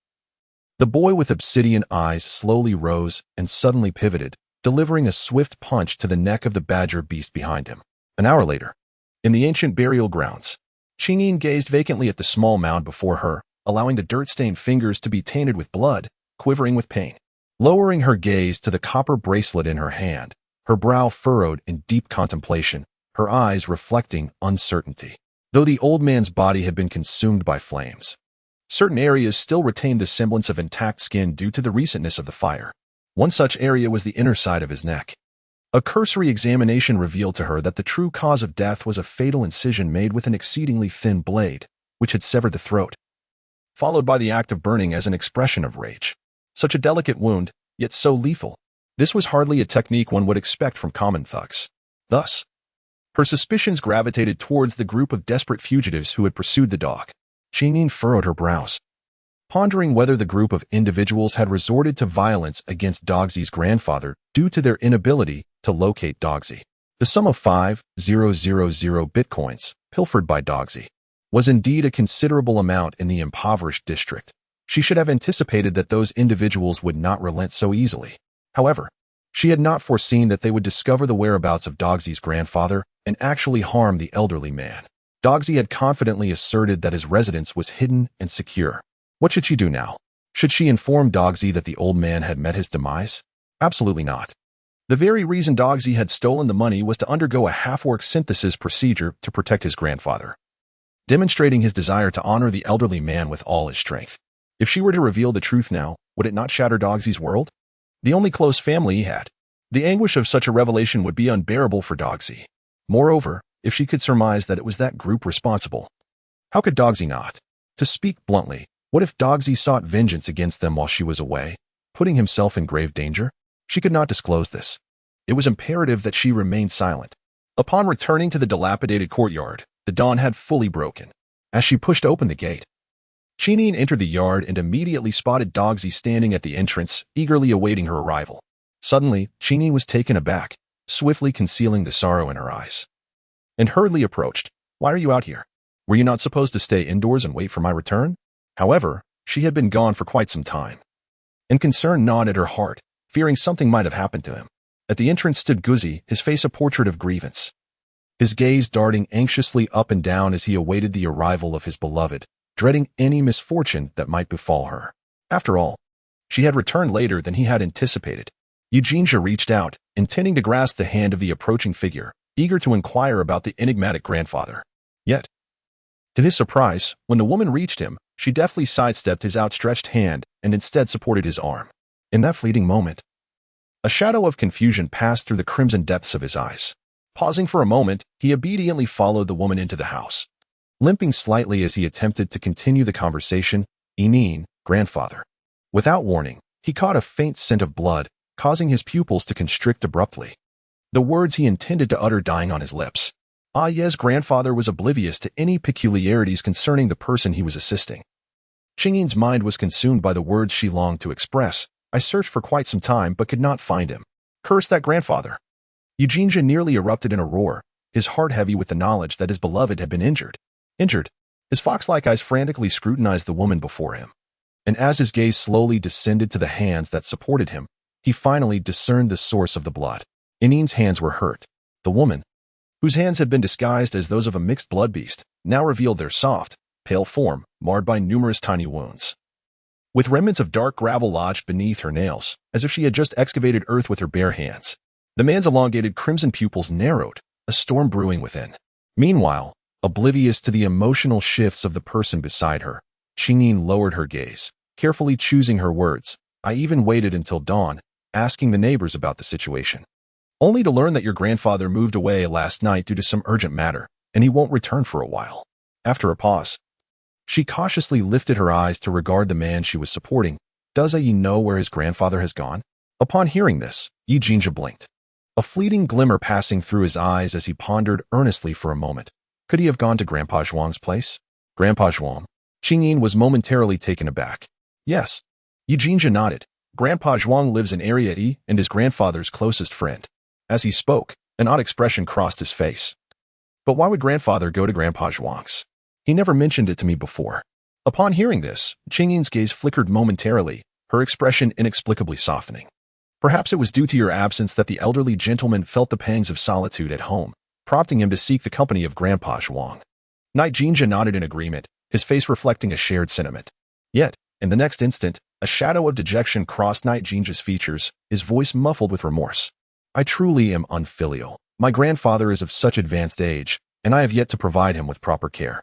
the boy with obsidian eyes slowly rose and suddenly pivoted, delivering a swift punch to the neck of the badger beast behind him. An hour later, in the ancient burial grounds, Qinyin gazed vacantly at the small mound before her, allowing the dirt-stained fingers to be tainted with blood, quivering with pain. Lowering her gaze to the copper bracelet in her hand, her brow furrowed in deep contemplation, her eyes reflecting uncertainty. Though the old man's body had been consumed by flames, certain areas still retained the semblance of intact skin due to the recentness of the fire. One such area was the inner side of his neck. A cursory examination revealed to her that the true cause of death was a fatal incision made with an exceedingly thin blade, which had severed the throat, followed by the act of burning as an expression of rage. Such a delicate wound, yet so lethal. This was hardly a technique one would expect from common thugs. Thus, her suspicions gravitated towards the group of desperate fugitives who had pursued the dog. Qinyin furrowed her brows, pondering whether the group of individuals had resorted to violence against Dogsy's grandfather due to their inability to locate Dogsy. The sum of 5,000 bitcoins, pilfered by Dogsy, was indeed a considerable amount in the impoverished district. She should have anticipated that those individuals would not relent so easily. However, she had not foreseen that they would discover the whereabouts of Dogsy's grandfather and actually harm the elderly man. Dogsy had confidently asserted that his residence was hidden and secure. What should she do now? Should she inform Dogsy that the old man had met his demise? Absolutely not. The very reason Dogsy had stolen the money was to undergo a half-work synthesis procedure to protect his grandfather, demonstrating his desire to honor the elderly man with all his strength. If she were to reveal the truth now, would it not shatter Dogsy's world? The only close family he had. The anguish of such a revelation would be unbearable for Dogsy. Moreover, if she could surmise that it was that group responsible, how could Dogsy not? To speak bluntly, what if Dogsy sought vengeance against them while she was away, putting himself in grave danger? She could not disclose this. It was imperative that she remain silent. Upon returning to the dilapidated courtyard, the dawn had fully broken. As she pushed open the gate, Chinyin entered the yard and immediately spotted Dogsy standing at the entrance, eagerly awaiting her arrival. Suddenly, Chinyin was taken aback, swiftly concealing the sorrow in her eyes, and hurriedly approached. Why are you out here? Were you not supposed to stay indoors and wait for my return? However, she had been gone for quite some time, and concern gnawed at her heart, fearing something might have happened to him. At the entrance stood Guzzi, his face a portrait of grievance, his gaze darting anxiously up and down as he awaited the arrival of his beloved, dreading any misfortune that might befall her. After all, she had returned later than he had anticipated. Eugenia reached out, intending to grasp the hand of the approaching figure, eager to inquire about the enigmatic grandfather. Yet, to his surprise, when the woman reached him, she deftly sidestepped his outstretched hand and instead supported his arm. In that fleeting moment, a shadow of confusion passed through the crimson depths of his eyes. Pausing for a moment, he obediently followed the woman into the house. Limping slightly as he attempted to continue the conversation, "Enin, grandfather." Without warning, he caught a faint scent of blood, causing his pupils to constrict abruptly, the words he intended to utter dying on his lips. Ah yes, grandfather was oblivious to any peculiarities concerning the person he was assisting. Chingyin's mind was consumed by the words she longed to express. I searched for quite some time but could not find him. Curse that grandfather. Eugenia nearly erupted in a roar, his heart heavy with the knowledge that his beloved had been injured. Injured? His fox-like eyes frantically scrutinized the woman before him, and as his gaze slowly descended to the hands that supported him, he finally discerned the source of the blood. Enin's hands were hurt. The woman, whose hands had been disguised as those of a mixed blood beast, now revealed their soft, pale form, marred by numerous tiny wounds, with remnants of dark gravel lodged beneath her nails, as if she had just excavated earth with her bare hands. The man's elongated crimson pupils narrowed, a storm brewing within. Meanwhile, oblivious to the emotional shifts of the person beside her, Chinyin lowered her gaze, carefully choosing her words. I even waited until dawn, asking the neighbors about the situation, only to learn that your grandfather moved away last night due to some urgent matter, and he won't return for a while. After a pause, she cautiously lifted her eyes to regard the man she was supporting. Does he know where his grandfather has gone? Upon hearing this, Eugenia blinked, a fleeting glimmer passing through his eyes as he pondered earnestly for a moment. Could he have gone to Grandpa Zhuang's place? Grandpa Zhuang? Chinyin was momentarily taken aback. Yes. Eugenia nodded. Grandpa Zhuang lives in Area E and is grandfather's closest friend. As he spoke, an odd expression crossed his face. But why would grandfather go to Grandpa Zhuang's? He never mentioned it to me before. Upon hearing this, Chingyin's gaze flickered momentarily, her expression inexplicably softening. Perhaps it was due to your absence that the elderly gentleman felt the pangs of solitude at home, prompting him to seek the company of Grandpa Zhuang. Eugenia nodded in agreement, his face reflecting a shared sentiment. Yet, in the next instant, a shadow of dejection crossed Eugenia's features, his voice muffled with remorse. I truly am unfilial. My grandfather is of such advanced age, and I have yet to provide him with proper care.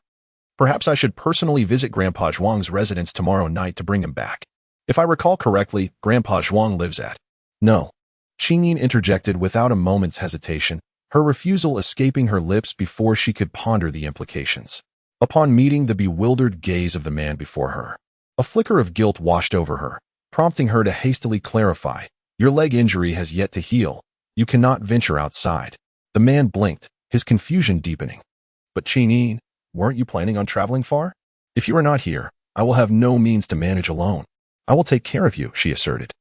Perhaps I should personally visit Grandpa Zhuang's residence tomorrow night to bring him back. If I recall correctly, Grandpa Zhuang lives at... No. Chinyin interjected without a moment's hesitation, her refusal escaping her lips before she could ponder the implications. Upon meeting the bewildered gaze of the man before her, a flicker of guilt washed over her, prompting her to hastily clarify. Your leg injury has yet to heal. You cannot venture outside. The man blinked, his confusion deepening. But Chinyin, weren't you planning on traveling far? If you are not here, I will have no means to manage alone. I will take care of you, she asserted,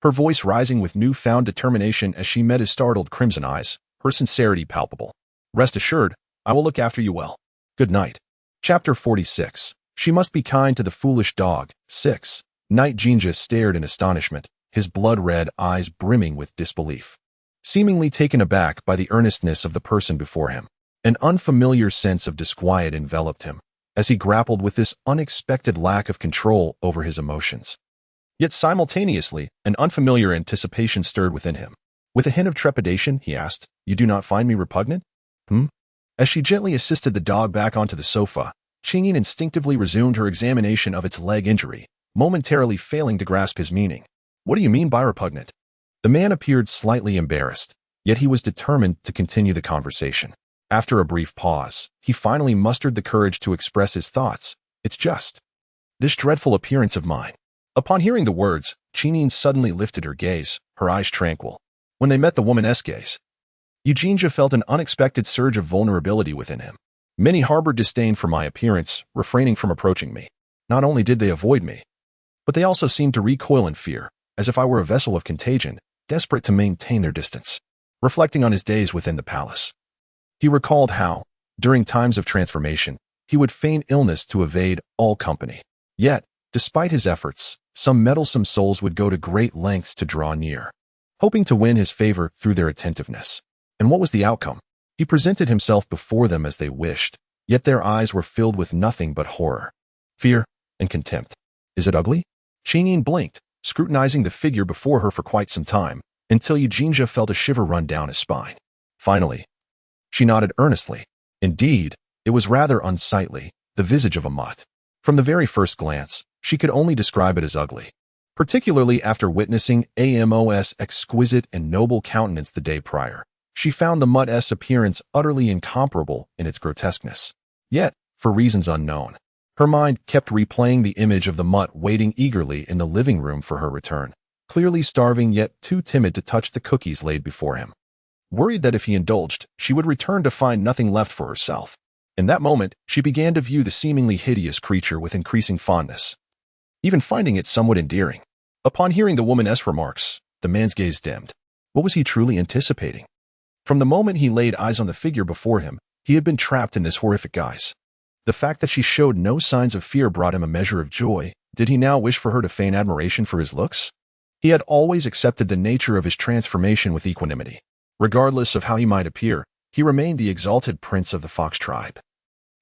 her voice rising with newfound determination as she met his startled crimson eyes, her sincerity palpable. Rest assured, I will look after you well. Good night. Chapter 46. She must be kind to the foolish dog. 6. Eugenia stared in astonishment, his blood-red eyes brimming with disbelief. Seemingly taken aback by the earnestness of the person before him, an unfamiliar sense of disquiet enveloped him, as he grappled with this unexpected lack of control over his emotions. Yet simultaneously, an unfamiliar anticipation stirred within him. With a hint of trepidation, he asked, You do not find me repugnant? As she gently assisted the dog back onto the sofa, Chinyin instinctively resumed her examination of its leg injury, momentarily failing to grasp his meaning. What do you mean by repugnant? The man appeared slightly embarrassed, yet he was determined to continue the conversation. After a brief pause, he finally mustered the courage to express his thoughts. It's just this dreadful appearance of mine. Upon hearing the words, Chinyin suddenly lifted her gaze, her eyes tranquil. When they met the woman's gaze, Eugenia felt an unexpected surge of vulnerability within him. Many harbored disdain for my appearance, refraining from approaching me. Not only did they avoid me, but they also seemed to recoil in fear, as if I were a vessel of contagion, desperate to maintain their distance. Reflecting on his days within the palace, he recalled how, during times of transformation, he would feign illness to evade all company. Yet, despite his efforts, some meddlesome souls would go to great lengths to draw near, hoping to win his favor through their attentiveness. And what was the outcome? He presented himself before them as they wished, yet their eyes were filled with nothing but horror, fear, and contempt. Is it ugly? Chinyin blinked, scrutinizing the figure before her for quite some time, until Eugenia felt a shiver run down his spine. Finally, she nodded earnestly. Indeed, it was rather unsightly, the visage of a mutt. From the very first glance, she could only describe it as ugly, particularly after witnessing Amos's exquisite and noble countenance the day prior. She found the mutt's appearance utterly incomparable in its grotesqueness. Yet, for reasons unknown, her mind kept replaying the image of the mutt waiting eagerly in the living room for her return, clearly starving yet too timid to touch the cookies laid before him. Worried that if he indulged, she would return to find nothing left for herself. In that moment, she began to view the seemingly hideous creature with increasing fondness, even finding it somewhat endearing. Upon hearing the woman's remarks, the man's gaze dimmed. What was he truly anticipating? From the moment he laid eyes on the figure before him, he had been trapped in this horrific guise. The fact that she showed no signs of fear brought him a measure of joy. Did he now wish for her to feign admiration for his looks? He had always accepted the nature of his transformation with equanimity. Regardless of how he might appear, he remained the exalted prince of the fox tribe,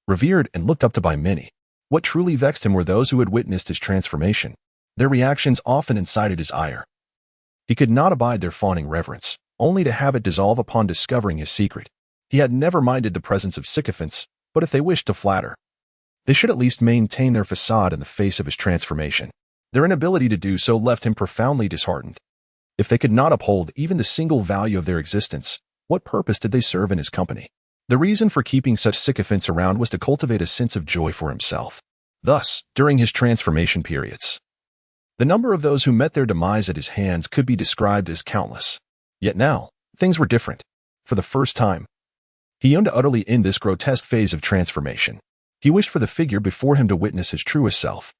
revered and looked up to by many. What truly vexed him were those who had witnessed his transformation. Their reactions often incited his ire. He could not abide their fawning reverence, only to have it dissolve upon discovering his secret. He had never minded the presence of sycophants, but if they wished to flatter, they should at least maintain their facade in the face of his transformation. Their inability to do so left him profoundly disheartened. If they could not uphold even the single value of their existence, what purpose did they serve in his company? The reason for keeping such sycophants around was to cultivate a sense of joy for himself. Thus, during his transformation periods, the number of those who met their demise at his hands could be described as countless. Yet now, things were different. For the first time, he yearned to utterly end this grotesque phase of transformation. He wished for the figure before him to witness his truest self,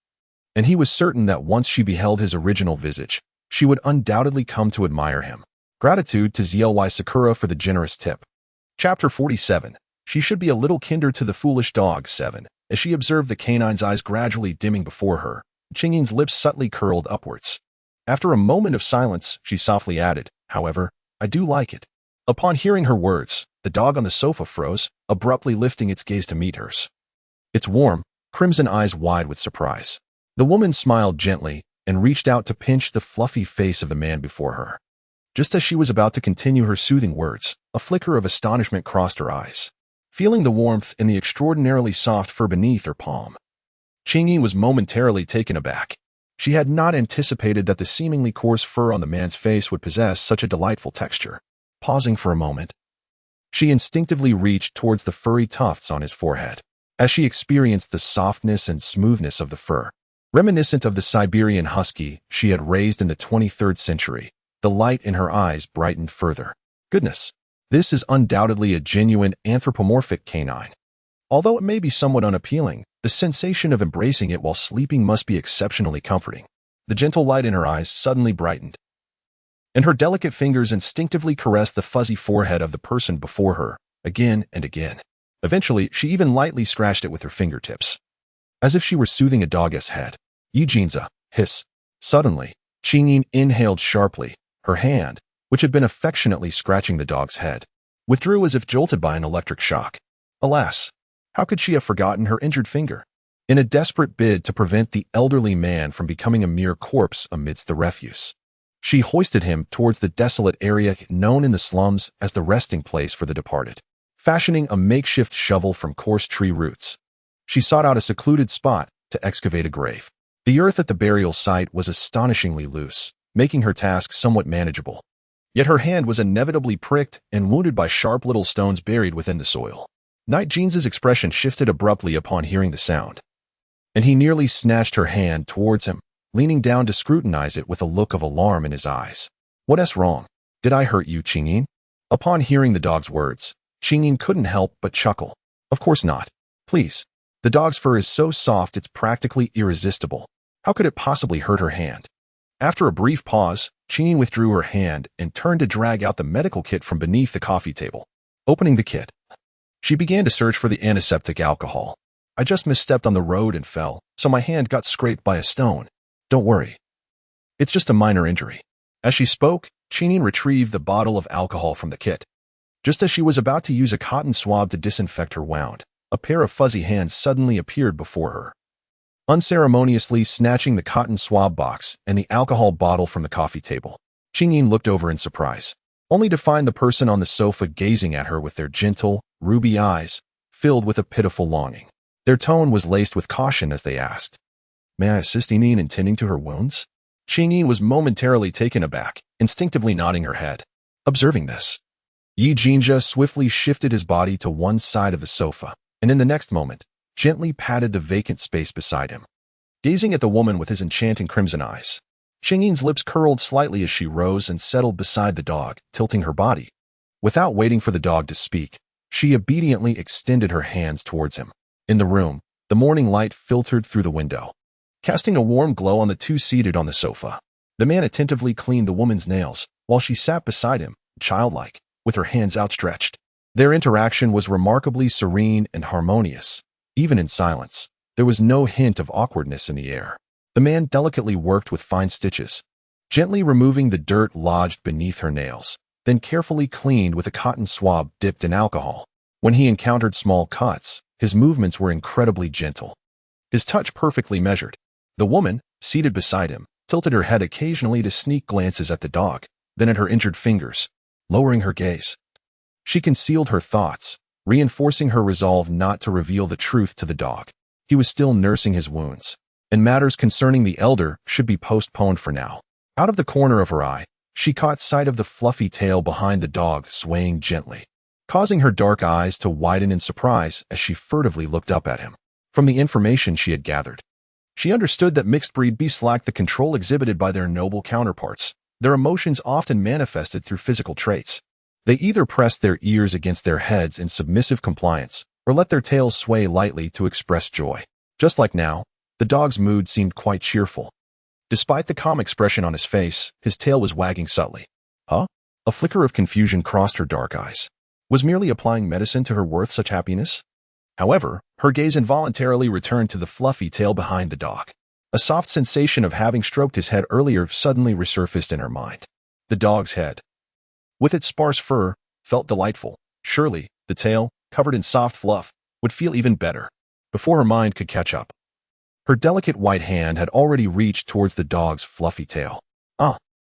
and he was certain that once she beheld his original visage, she would undoubtedly come to admire him. Gratitude to ZLY Sakura for the generous tip. Chapter 47. She should be a little kinder to the foolish dog. 7. As she observed the canine's eyes gradually dimming before her, Chingyin's lips subtly curled upwards. After a moment of silence, she softly added, however, I do like it. Upon hearing her words, the dog on the sofa froze, abruptly lifting its gaze to meet hers, its warm, crimson eyes wide with surprise. The woman smiled gently and reached out to pinch the fluffy face of the man before her. Just as she was about to continue her soothing words, a flicker of astonishment crossed her eyes. Feeling the warmth in the extraordinarily soft fur beneath her palm, Chinyin was momentarily taken aback. She had not anticipated that the seemingly coarse fur on the man's face would possess such a delightful texture. Pausing for a moment, she instinctively reached towards the furry tufts on his forehead. As she experienced the softness and smoothness of the fur, reminiscent of the Siberian husky she had raised in the 23rd century, the light in her eyes brightened further. Goodness, this is undoubtedly a genuine anthropomorphic canine. Although it may be somewhat unappealing, the sensation of embracing it while sleeping must be exceptionally comforting. The gentle light in her eyes suddenly brightened, and her delicate fingers instinctively caressed the fuzzy forehead of the person before her, again and again. Eventually, she even lightly scratched it with her fingertips, as if she were soothing a dog's head. Eugenia, hiss. Suddenly, Chinyin inhaled sharply. Her hand, which had been affectionately scratching the dog's head, withdrew as if jolted by an electric shock. Alas, how could she have forgotten her injured finger? In a desperate bid to prevent the elderly man from becoming a mere corpse amidst the refuse, she hoisted him towards the desolate area known in the slums as the resting place for the departed. Fashioning a makeshift shovel from coarse tree roots, she sought out a secluded spot to excavate a grave. The earth at the burial site was astonishingly loose, making her task somewhat manageable. Yet her hand was inevitably pricked and wounded by sharp little stones buried within the soil. Night Jeans' expression shifted abruptly upon hearing the sound, and he nearly snatched her hand towards him, leaning down to scrutinize it with a look of alarm in his eyes. What's wrong? Did I hurt you, Qingyin? Upon hearing the dog's words, Qingyin couldn't help but chuckle. Of course not. Please. The dog's fur is so soft it's practically irresistible. How could it possibly hurt her hand? After a brief pause, Qingyin withdrew her hand and turned to drag out the medical kit from beneath the coffee table. Opening the kit, she began to search for the antiseptic alcohol. I just misstepped on the road and fell, so my hand got scraped by a stone. Don't worry. It's just a minor injury. As she spoke, Qingyin retrieved the bottle of alcohol from the kit. Just as she was about to use a cotton swab to disinfect her wound, a pair of fuzzy hands suddenly appeared before her. Unceremoniously snatching the cotton swab box and the alcohol bottle from the coffee table, Qingyin looked over in surprise, only to find the person on the sofa gazing at her with their gentle, ruby eyes, filled with a pitiful longing. Their tone was laced with caution as they asked, "May I assist Yinyin in tending to her wounds?" Qingyin was momentarily taken aback, instinctively nodding her head. Observing this, Yi Jinjia swiftly shifted his body to one side of the sofa, and in the next moment, gently patted the vacant space beside him. Gazing at the woman with his enchanting crimson eyes, Qingyin's lips curled slightly as she rose and settled beside the dog, tilting her body. Without waiting for the dog to speak, she obediently extended her hands towards him. In the room, the morning light filtered through the window, casting a warm glow on the two seated on the sofa. The man attentively cleaned the woman's nails, while she sat beside him, childlike, with her hands outstretched. Their interaction was remarkably serene and harmonious. Even in silence, there was no hint of awkwardness in the air. The man delicately worked with fine stitches, gently removing the dirt lodged beneath her nails, then carefully cleaned with a cotton swab dipped in alcohol. When he encountered small cuts, his movements were incredibly gentle, his touch perfectly measured. The woman, seated beside him, tilted her head occasionally to sneak glances at the dog, then at her injured fingers. Lowering her gaze, she concealed her thoughts, reinforcing her resolve not to reveal the truth to the dog. He was still nursing his wounds, and matters concerning the elder should be postponed for now. Out of the corner of her eye, she caught sight of the fluffy tail behind the dog swaying gently, causing her dark eyes to widen in surprise as she furtively looked up at him. From the information she had gathered, she understood that mixed breed beasts lacked the control exhibited by their noble counterparts. Their emotions often manifested through physical traits. They either pressed their ears against their heads in submissive compliance, or let their tails sway lightly to express joy. Just like now, the dog's mood seemed quite cheerful. Despite the calm expression on his face, his tail was wagging subtly. Huh? A flicker of confusion crossed her dark eyes. Was merely applying medicine to her worth such happiness? However, her gaze involuntarily returned to the fluffy tail behind the dog. A soft sensation of having stroked his head earlier suddenly resurfaced in her mind. The dog's head, with its sparse fur, felt delightful. Surely, the tail, covered in soft fluff, would feel even better. Before her mind could catch up, her delicate white hand had already reached towards the dog's fluffy tail.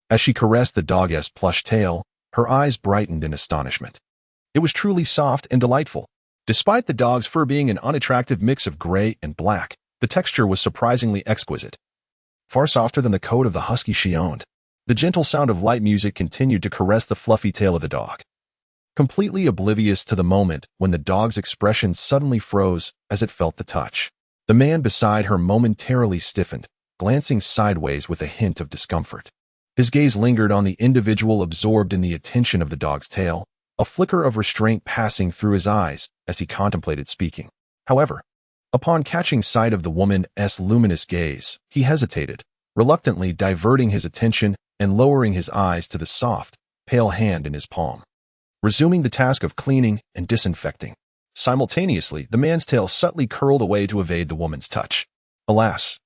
As she caressed the dog's plush tail, her eyes brightened in astonishment. It was truly soft and delightful. Despite the dog's fur being an unattractive mix of gray and black, the texture was surprisingly exquisite, far softer than the coat of the husky she owned. The gentle sound of light music continued to caress the fluffy tail of the dog, completely oblivious to the moment when the dog's expression suddenly froze as it felt the touch. The man beside her momentarily stiffened, glancing sideways with a hint of discomfort. His gaze lingered on the individual absorbed in the attention of the dog's tail, a flicker of restraint passing through his eyes as he contemplated speaking. However, upon catching sight of the woman's luminous gaze, he hesitated, reluctantly diverting his attention and lowering his eyes to the soft, pale hand in his palm, resuming the task of cleaning and disinfecting. Simultaneously, the man's tail subtly curled away to evade the woman's touch. Alas,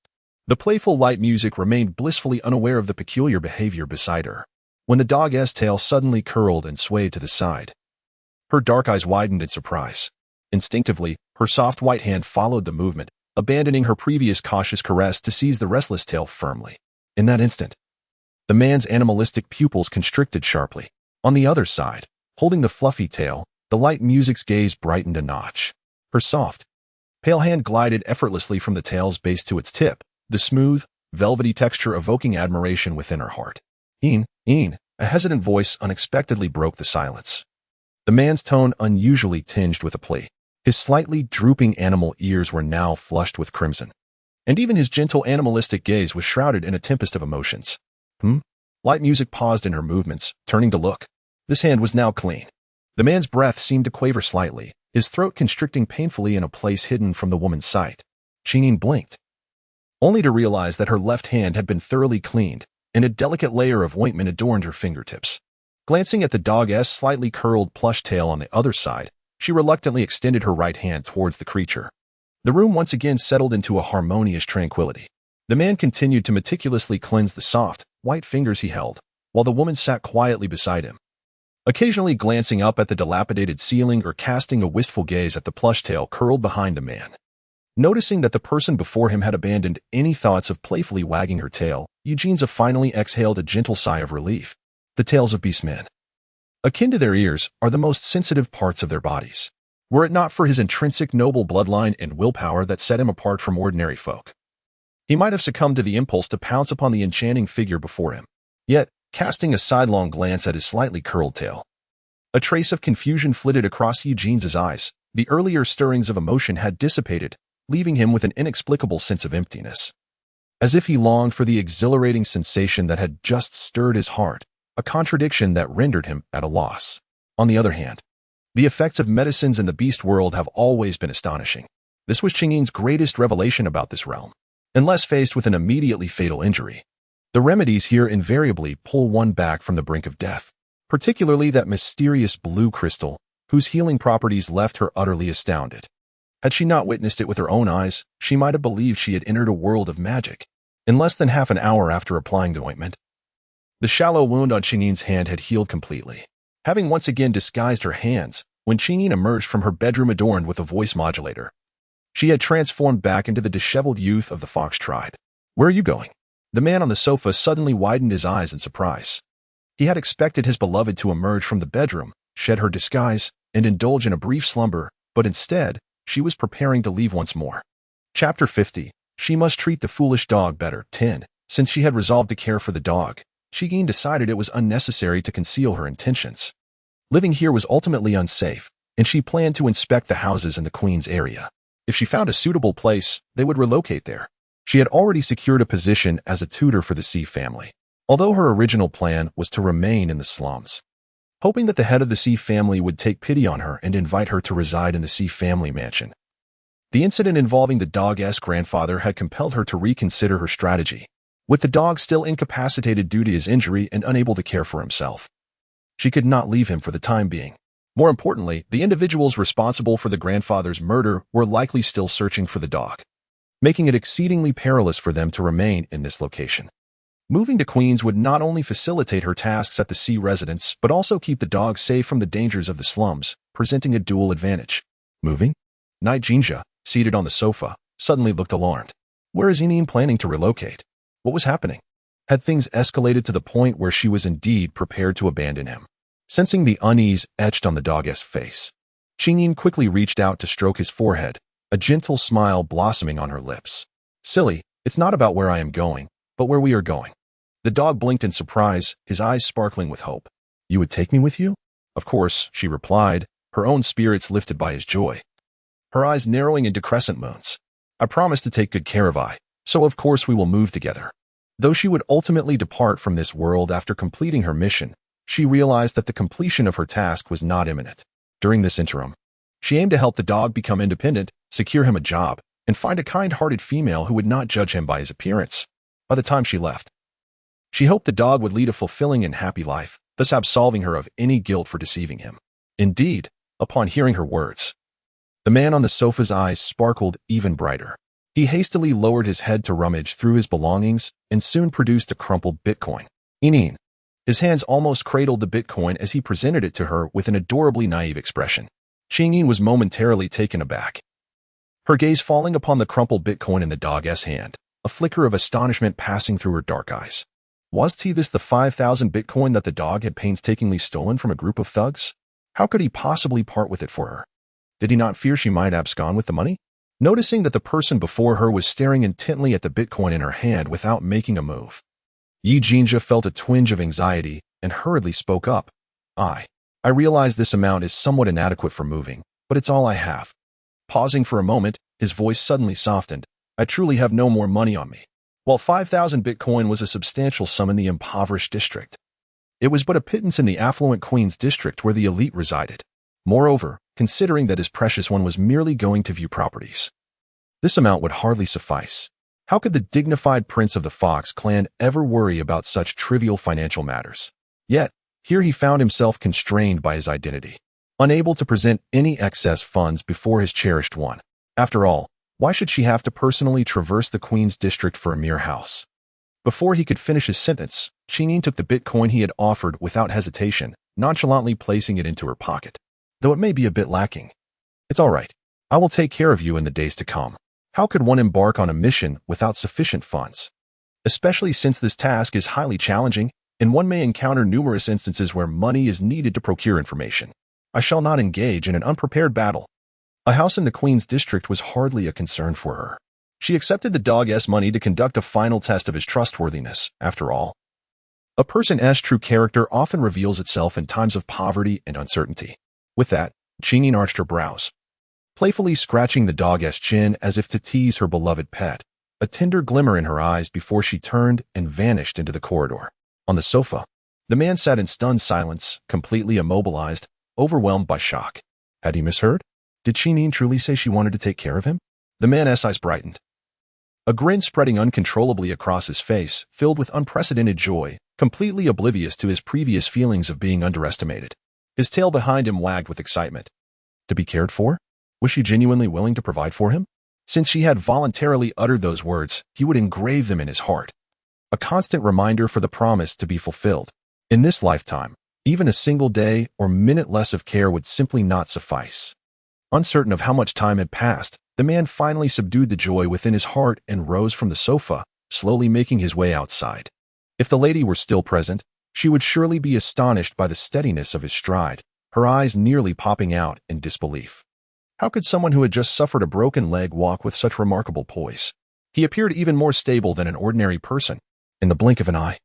the playful light music remained blissfully unaware of the peculiar behavior beside her. When the dog's tail suddenly curled and swayed to the side, her dark eyes widened in surprise. Instinctively, her soft white hand followed the movement, abandoning her previous cautious caress to seize the restless tail firmly. In that instant, the man's animalistic pupils constricted sharply. On the other side, holding the fluffy tail, the light music's gaze brightened a notch. Her soft, pale hand glided effortlessly from the tail's base to its tip, the smooth, velvety texture evoking admiration within her heart. A hesitant voice unexpectedly broke the silence. The man's tone unusually tinged with a plea. His slightly drooping animal ears were now flushed with crimson, and even his gentle animalistic gaze was shrouded in a tempest of emotions. Light music paused in her movements, turning to look. This hand was now clean. The man's breath seemed to quaver slightly, his throat constricting painfully in a place hidden from the woman's sight. Xingyin blinked, only to realize that her left hand had been thoroughly cleaned, and a delicate layer of ointment adorned her fingertips. Glancing at the dog's slightly curled plush tail on the other side, she reluctantly extended her right hand towards the creature. The room once again settled into a harmonious tranquility. The man continued to meticulously cleanse the soft, white fingers he held, while the woman sat quietly beside him, occasionally glancing up at the dilapidated ceiling or casting a wistful gaze at the plush tail curled behind the man. Noticing that the person before him had abandoned any thoughts of playfully wagging her tail, Eugenia finally exhaled a gentle sigh of relief. The tails of beastmen, akin to their ears, are the most sensitive parts of their bodies. Were it not for his intrinsic noble bloodline and willpower that set him apart from ordinary folk, he might have succumbed to the impulse to pounce upon the enchanting figure before him. Yet, casting a sidelong glance at his slightly curled tail, a trace of confusion flitted across Eugenia's eyes. The earlier stirrings of emotion had dissipated, leaving him with an inexplicable sense of emptiness, as if he longed for the exhilarating sensation that had just stirred his heart, a contradiction that rendered him at a loss. On the other hand, the effects of medicines in the beast world have always been astonishing. This was Xingyin's greatest revelation about this realm. Unless faced with an immediately fatal injury, the remedies here invariably pull one back from the brink of death, particularly that mysterious blue crystal, whose healing properties left her utterly astounded. Had she not witnessed it with her own eyes, she might have believed she had entered a world of magic. In less than half an hour after applying the ointment, the shallow wound on Xingyin's hand had healed completely. Having once again disguised her hands, when Xingyin emerged from her bedroom adorned with a voice modulator, she had transformed back into the disheveled youth of the fox tribe. "Where are you going?" The man on the sofa suddenly widened his eyes in surprise. He had expected his beloved to emerge from the bedroom, shed her disguise, and indulge in a brief slumber, but instead, she was preparing to leave once more. Chapter 50. She must treat the foolish dog better. 10. Since she had resolved to care for the dog, Xingyin decided it was unnecessary to conceal her intentions. Living here was ultimately unsafe, and she planned to inspect the houses in the Queen's area. If she found a suitable place, they would relocate there. She had already secured a position as a tutor for the C family, although her original plan was to remain in the slums, hoping that the head of the C family would take pity on her and invite her to reside in the C family mansion. The incident involving the dog's grandfather had compelled her to reconsider her strategy. With the dog still incapacitated due to his injury and unable to care for himself, she could not leave him for the time being. More importantly, the individuals responsible for the grandfather's murder were likely still searching for the dog, making it exceedingly perilous for them to remain in this location. Moving to Queens would not only facilitate her tasks at the C residence, but also keep the dog safe from the dangers of the slums, presenting a dual advantage. Moving? Xingyin, seated on the sofa, suddenly looked alarmed. Where is Xingyin planning to relocate? What was happening? Had things escalated to the point where she was indeed prepared to abandon him? Sensing the unease etched on the dog's face, Xingyin quickly reached out to stroke his forehead, a gentle smile blossoming on her lips. "Silly, it's not about where I am going, but where we are going." The dog blinked in surprise, his eyes sparkling with hope. "You would take me with you?" "Of course," she replied, her own spirits lifted by his joy, her eyes narrowing into crescent moons. "I promise to take good care of I, so of course we will move together." Though she would ultimately depart from this world after completing her mission, she realized that the completion of her task was not imminent. During this interim, she aimed to help the dog become independent, secure him a job, and find a kind-hearted female who would not judge him by his appearance. By the time she left, she hoped the dog would lead a fulfilling and happy life, thus absolving her of any guilt for deceiving him. Indeed, upon hearing her words, the man on the sofa's eyes sparkled even brighter. He hastily lowered his head to rummage through his belongings and soon produced a crumpled Bitcoin. "Xingyin." His hands almost cradled the Bitcoin as he presented it to her with an adorably naive expression. Xingyin was momentarily taken aback, her gaze falling upon the crumpled Bitcoin in the dog's hand, a flicker of astonishment passing through her dark eyes. Was this the 5,000 Bitcoin that the dog had painstakingly stolen from a group of thugs? How could he possibly part with it for her? Did he not fear she might abscond with the money? Noticing that the person before her was staring intently at the Bitcoin in her hand without making a move, Eugenia felt a twinge of anxiety and hurriedly spoke up. I realize this amount is somewhat inadequate for moving, but it's all I have. Pausing for a moment, his voice suddenly softened. I truly have no more money on me. While 5,000 Bitcoin was a substantial sum in the impoverished district, it was but a pittance in the affluent Queens district where the elite resided. Moreover, considering that his precious one was merely going to view properties, this amount would hardly suffice. How could the dignified prince of the Fox clan ever worry about such trivial financial matters? Yet, here he found himself constrained by his identity, unable to present any excess funds before his cherished one. After all, why should she have to personally traverse the Queen's district for a mere house? Before he could finish his sentence, Cunning took the Bitcoin he had offered without hesitation, nonchalantly placing it into her pocket. Though it may be a bit lacking. It's all right. I will take care of you in the days to come. How could one embark on a mission without sufficient funds? Especially since this task is highly challenging, and one may encounter numerous instances where money is needed to procure information. I shall not engage in an unprepared battle. A house in the Queen's district was hardly a concern for her. She accepted the dog's money to conduct a final test of his trustworthiness, after all. A person's true character often reveals itself in times of poverty and uncertainty. With that, Cunning arched her brows, playfully scratching the dog's chin as if to tease her beloved pet, a tender glimmer in her eyes before she turned and vanished into the corridor. On the sofa, the man sat in stunned silence, completely immobilized, overwhelmed by shock. Had he misheard? Did Cunning truly say she wanted to take care of him? The man's eyes brightened, a grin spreading uncontrollably across his face, filled with unprecedented joy, completely oblivious to his previous feelings of being underestimated. His tail behind him wagged with excitement. To be cared for? Was she genuinely willing to provide for him? Since she had voluntarily uttered those words, he would engrave them in his heart. A constant reminder for the promise to be fulfilled. In this lifetime, even a single day or minute less of care would simply not suffice. Uncertain of how much time had passed, the man finally subdued the joy within his heart and rose from the sofa, slowly making his way outside. If the lady were still present, she would surely be astonished by the steadiness of his stride, her eyes nearly popping out in disbelief. How could someone who had just suffered a broken leg walk with such remarkable poise? He appeared even more stable than an ordinary person. In the blink of an eye,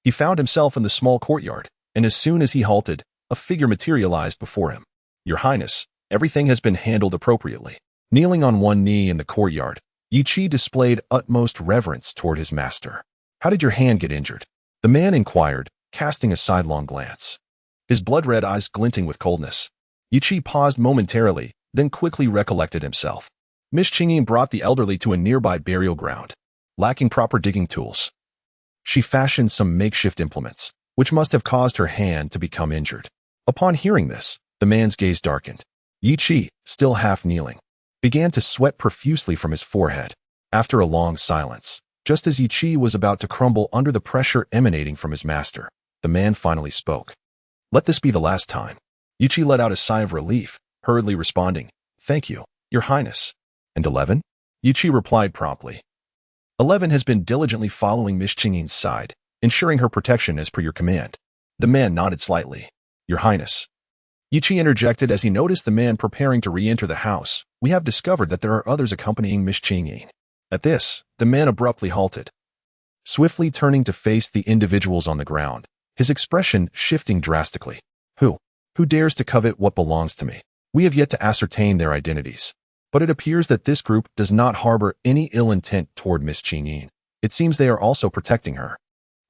he found himself in the small courtyard, and as soon as he halted, a figure materialized before him. Your Highness, everything has been handled appropriately. Kneeling on one knee in the courtyard, Yi Chi displayed utmost reverence toward his master. How did your hand get injured? The man inquired, casting a sidelong glance, his blood-red eyes glinting with coldness. Yi Chi paused momentarily, then quickly recollected himself. Miss Cunning brought the elderly to a nearby burial ground. Lacking proper digging tools, she fashioned some makeshift implements, which must have caused her hand to become injured. Upon hearing this, the man's gaze darkened. Yi Chi, still half kneeling, began to sweat profusely from his forehead. After a long silence, just as Yi Chi was about to crumble under the pressure emanating from his master, the man finally spoke. Let this be the last time. Yi Chi let out a sigh of relief, hurriedly responding, Thank you, Your Highness. And 11? Yi Chi replied promptly. 11 has been diligently following Miss Cunning's side, ensuring her protection as per your command. The man nodded slightly. Your Highness. Yi Chi interjected as he noticed the man preparing to re-enter the house. We have discovered that there are others accompanying Miss Cunning. At this, the man abruptly halted, swiftly turning to face the individuals on the ground, his expression shifting drastically. Who dares to covet what belongs to me? We have yet to ascertain their identities, but it appears that this group does not harbor any ill intent toward Miss Cunning. It seems they are also protecting her.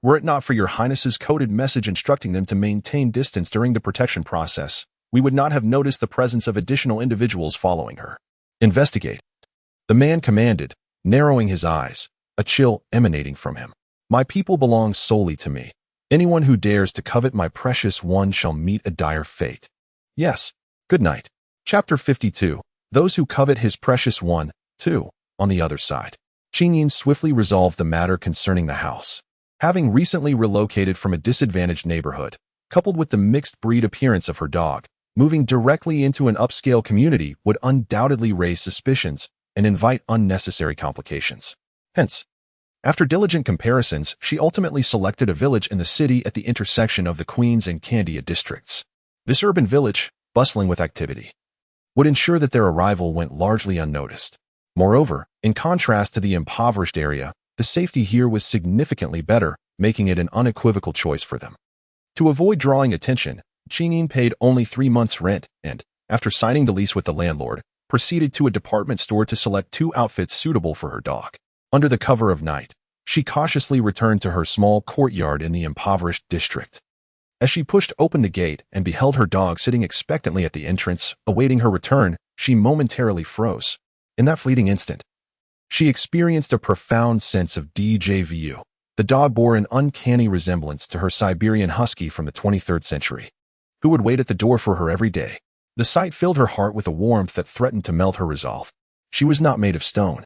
Were it not for your Highness's coded message instructing them to maintain distance during the protection process, we would not have noticed the presence of additional individuals following her. Investigate. The man commanded, narrowing his eyes, a chill emanating from him. My people belong solely to me. Anyone who dares to covet my precious one shall meet a dire fate. Yes, good night. Chapter 52. Those who covet his precious one, too, on the other side. Cunning swiftly resolved the matter concerning the house. Having recently relocated from a disadvantaged neighborhood, coupled with the mixed breed appearance of her dog, moving directly into an upscale community would undoubtedly raise suspicions and invite unnecessary complications. Hence, after diligent comparisons, she ultimately selected a village in the city at the intersection of the Queens and Candia districts. This urban village, bustling with activity, would ensure that their arrival went largely unnoticed. Moreover, in contrast to the impoverished area, the safety here was significantly better, making it an unequivocal choice for them. To avoid drawing attention, Chingyin paid only 3 months' rent and, after signing the lease with the landlord, proceeded to a department store to select 2 outfits suitable for her dog. Under the cover of night, she cautiously returned to her small courtyard in the impoverished district. As she pushed open the gate and beheld her dog sitting expectantly at the entrance, awaiting her return, she momentarily froze. In that fleeting instant, she experienced a profound sense of déjà vu. The dog bore an uncanny resemblance to her Siberian husky from the 23rd century, who would wait at the door for her every day. The sight filled her heart with a warmth that threatened to melt her resolve. She was not made of stone.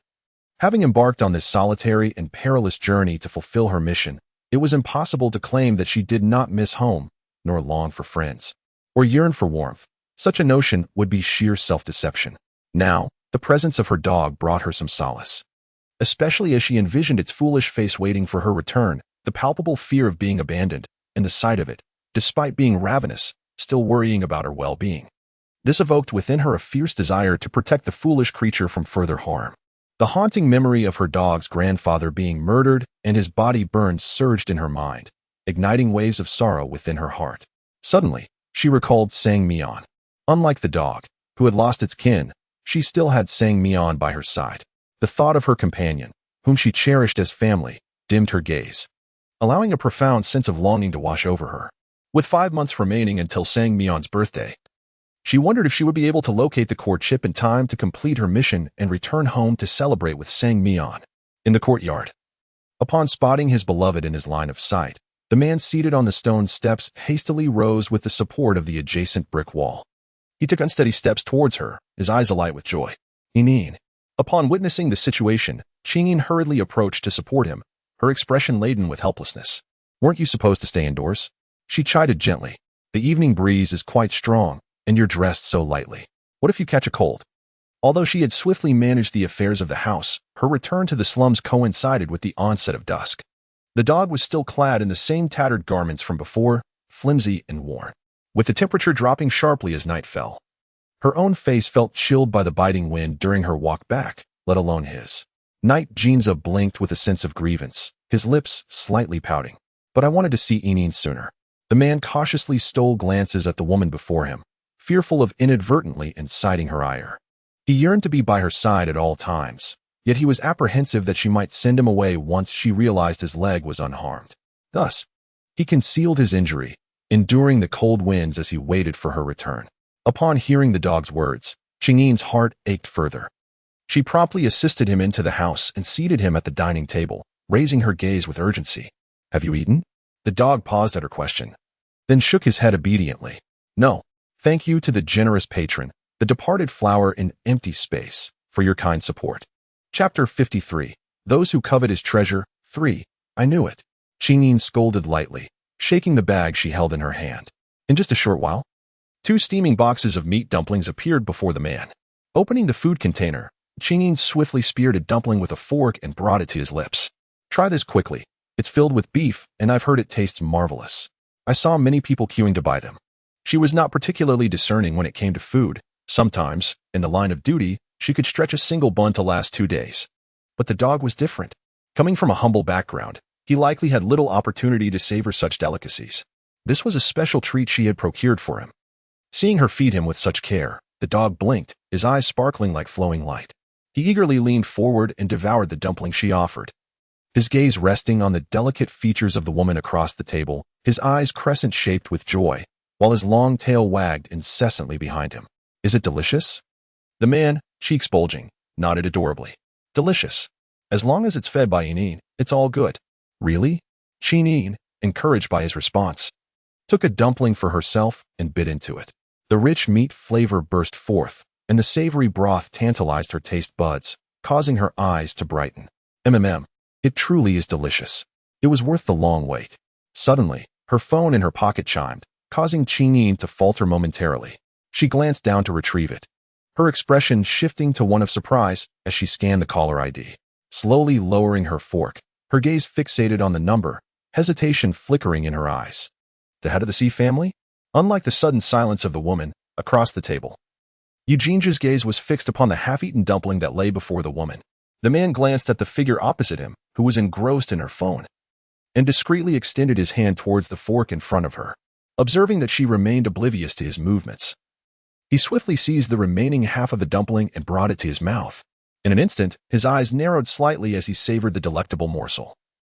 Having embarked on this solitary and perilous journey to fulfill her mission, it was impossible to claim that she did not miss home, nor long for friends, or yearn for warmth. Such a notion would be sheer self-deception. Now, the presence of her dog brought her some solace. Especially as she envisioned its foolish face waiting for her return, the palpable fear of being abandoned, and the sight of it, despite being ravenous, still worrying about her well-being. This evoked within her a fierce desire to protect the foolish creature from further harm. The haunting memory of her dog's grandfather being murdered and his body burned surged in her mind, igniting waves of sorrow within her heart. Suddenly, she recalled Sang Mian. Unlike the dog, who had lost its kin, she still had Sang Mian by her side. The thought of her companion, whom she cherished as family, dimmed her gaze, allowing a profound sense of longing to wash over her. With 5 months remaining until Sang Mian's birthday, she wondered if she would be able to locate the court chip in time to complete her mission and return home to celebrate with Sang Mian. In the courtyard, upon spotting his beloved in his line of sight, the man seated on the stone steps hastily rose with the support of the adjacent brick wall. He took unsteady steps towards her, his eyes alight with joy. Inin. Upon witnessing the situation, Chingyin hurriedly approached to support him, her expression laden with helplessness. Weren't you supposed to stay indoors? She chided gently. The evening breeze is quite strong, and you're dressed so lightly. What if you catch a cold? Although she had swiftly managed the affairs of the house, her return to the slums coincided with the onset of dusk. The dog was still clad in the same tattered garments from before, flimsy and worn, with the temperature dropping sharply as night fell. Her own face felt chilled by the biting wind during her walk back, let alone his. Night Jinza blinked with a sense of grievance, his lips slightly pouting. But I wanted to see Inin sooner. The man cautiously stole glances at the woman before him, fearful of inadvertently inciting her ire. He yearned to be by her side at all times, yet he was apprehensive that she might send him away once she realized his leg was unharmed. Thus, he concealed his injury, enduring the cold winds as he waited for her return. Upon hearing the dog's words, Chingyin's heart ached further. She promptly assisted him into the house and seated him at the dining table, raising her gaze with urgency. Have you eaten? The dog paused at her question, then shook his head obediently. No, thank you to the generous patron, the departed flower in empty space, for your kind support. Chapter 53. Those who covet his treasure. 3. I knew it. Chingyin scolded lightly, shaking the bag she held in her hand. In just a short while, 2 steaming boxes of meat dumplings appeared before the man. Opening the food container, Chingyin swiftly speared a dumpling with a fork and brought it to his lips. Try this quickly. It's filled with beef, and I've heard it tastes marvelous. I saw many people queuing to buy them. She was not particularly discerning when it came to food. Sometimes, in the line of duty, she could stretch a single bun to last 2 days. But the dog was different. Coming from a humble background, he likely had little opportunity to savor such delicacies. This was a special treat she had procured for him. Seeing her feed him with such care, the dog blinked, his eyes sparkling like flowing light. He eagerly leaned forward and devoured the dumpling she offered, his gaze resting on the delicate features of the woman across the table, his eyes crescent-shaped with joy, while his long tail wagged incessantly behind him. Is it delicious? The man, cheeks bulging, nodded adorably. Delicious. As long as it's fed by Inin, it's all good. Really? Chinin, encouraged by his response, took a dumpling for herself and bit into it. The rich meat flavor burst forth, and the savory broth tantalized her taste buds, causing her eyes to brighten. It truly is delicious. It was worth the long wait. Suddenly, her phone in her pocket chimed, causing Chinin to falter momentarily. She glanced down to retrieve it, her expression shifting to one of surprise as she scanned the caller ID. Slowly lowering her fork, her gaze fixated on the number, hesitation flickering in her eyes. The head of the C family? Unlike the sudden silence of the woman, across the table, Eugene's gaze was fixed upon the half-eaten dumpling that lay before the woman. The man glanced at the figure opposite him, who was engrossed in her phone, and discreetly extended his hand towards the fork in front of her. observing that she remained oblivious to his movements. He swiftly seized the remaining half of the dumpling and brought it to his mouth. In an instant, his eyes narrowed slightly as he savored the delectable morsel.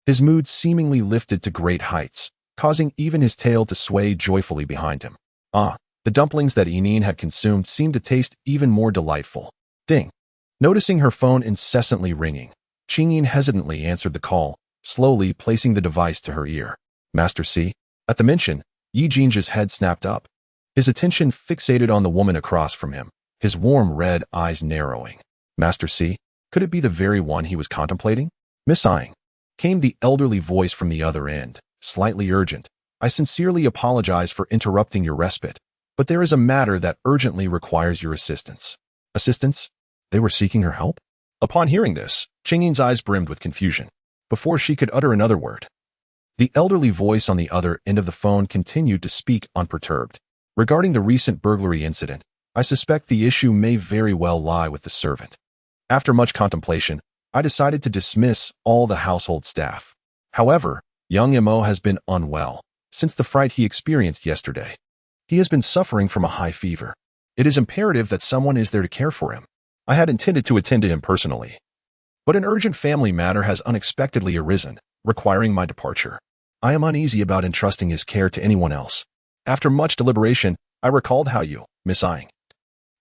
His mood seemingly lifted to great heights, causing even his tail to sway joyfully behind him. The dumplings that Enine had consumed seemed to taste even more delightful. Ding! Noticing her phone incessantly ringing, Qingyin hesitantly answered the call, slowly placing the device to her ear. Master C? At the mention, Yi Jinji's head snapped up. His attention fixated on the woman across from him, his warm red eyes narrowing. Master C? Could it be the very one he was contemplating? Miss Ying, came the elderly voice from the other end, slightly urgent. I sincerely apologize for interrupting your respite, but there is a matter that urgently requires your assistance. Assistance? They were seeking her help? Upon hearing this, Qingyin's eyes brimmed with confusion. Before she could utter another word, the elderly voice on the other end of the phone continued to speak unperturbed. Regarding the recent burglary incident, I suspect the issue may very well lie with the servant. After much contemplation, I decided to dismiss all the household staff. However, young Mo has been unwell since the fright he experienced yesterday. He has been suffering from a high fever. It is imperative that someone is there to care for him. I had intended to attend to him personally, but an urgent family matter has unexpectedly arisen, requiring my departure. I am uneasy about entrusting his care to anyone else. After much deliberation, I recalled how you, Miss Ying,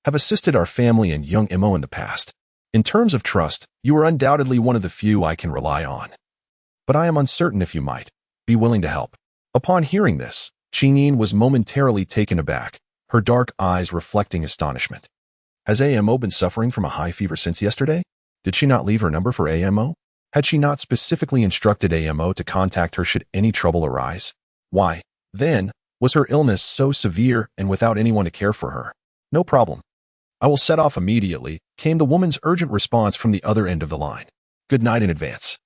have assisted our family and young Mo in the past. In terms of trust, you are undoubtedly one of the few I can rely on. But I am uncertain if you might be willing to help. Upon hearing this, Qingyin was momentarily taken aback, her dark eyes reflecting astonishment. Has AMO been suffering from a high fever since yesterday? Did she not leave her number for AMO? Had she not specifically instructed AMO to contact her should any trouble arise? Why, then, was her illness so severe and without anyone to care for her? No problem. I will set off immediately, came the woman's urgent response from the other end of the line. Good night in advance.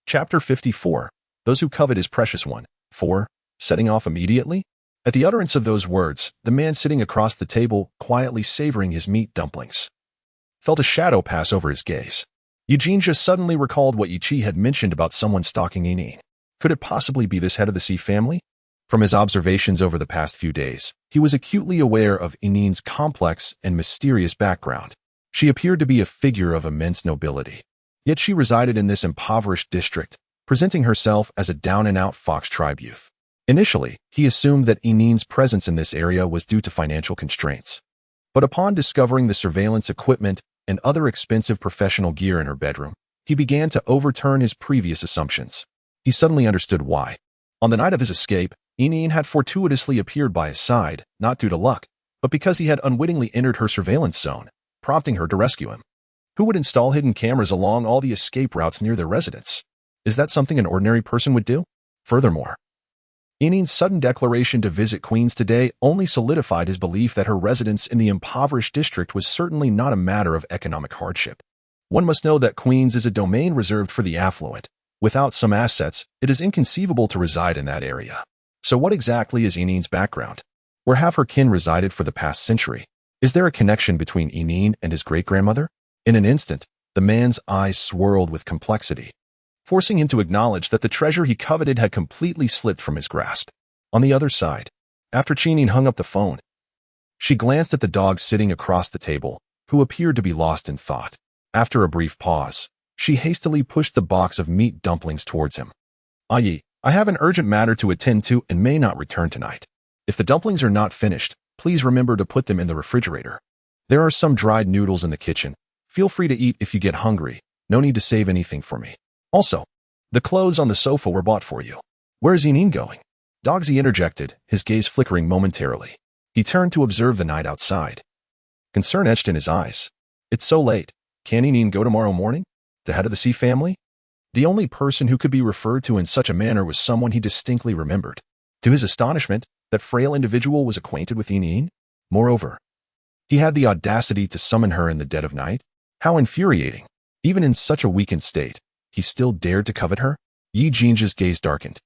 Chapter 54. Those who covet his precious one. 4. Setting off immediately? At the utterance of those words, the man sitting across the table, quietly savoring his meat dumplings, felt a shadow pass over his gaze. Eugene just suddenly recalled what Yiqi had mentioned about someone stalking Enine. Could it possibly be this head of the sea family? From his observations over the past few days, he was acutely aware of Enine's complex and mysterious background. She appeared to be a figure of immense nobility. Yet she resided in this impoverished district, presenting herself as a down-and-out Fox tribe youth. Initially, he assumed that Enine's presence in this area was due to financial constraints. But upon discovering the surveillance equipment and other expensive professional gear in her bedroom, he began to overturn his previous assumptions. He suddenly understood why. On the night of his escape, Enine had fortuitously appeared by his side, not due to luck, but because he had unwittingly entered her surveillance zone, prompting her to rescue him. Who would install hidden cameras along all the escape routes near their residence? Is that something an ordinary person would do? Furthermore, Enine's sudden declaration to visit Queens today only solidified his belief that her residence in the impoverished district was certainly not a matter of economic hardship. One must know that Queens is a domain reserved for the affluent. Without some assets, it is inconceivable to reside in that area. So what exactly is Enine's background? Where have her kin resided for the past century? Is there a connection between Enine and his great-grandmother? In an instant, the man's eyes swirled with complexity, forcing him to acknowledge that the treasure he coveted had completely slipped from his grasp. On the other side, after Qingyin hung up the phone, she glanced at the dog sitting across the table, who appeared to be lost in thought. After a brief pause, she hastily pushed the box of meat dumplings towards him. Yi, I have an urgent matter to attend to and may not return tonight. If the dumplings are not finished, please remember to put them in the refrigerator. There are some dried noodles in the kitchen. Feel free to eat if you get hungry. No need to save anything for me. Also, the clothes on the sofa were bought for you. Where is Enine going? Dogsy interjected, his gaze flickering momentarily. He turned to observe the night outside. Concern etched in his eyes. It's so late. Can Enine go tomorrow morning? The head of the sea family? The only person who could be referred to in such a manner was someone he distinctly remembered. To his astonishment, that frail individual was acquainted with Enine. Moreover, he had the audacity to summon her in the dead of night. How infuriating. Even in such a weakened state, he still dared to covet her? Yi Jinji's gaze darkened,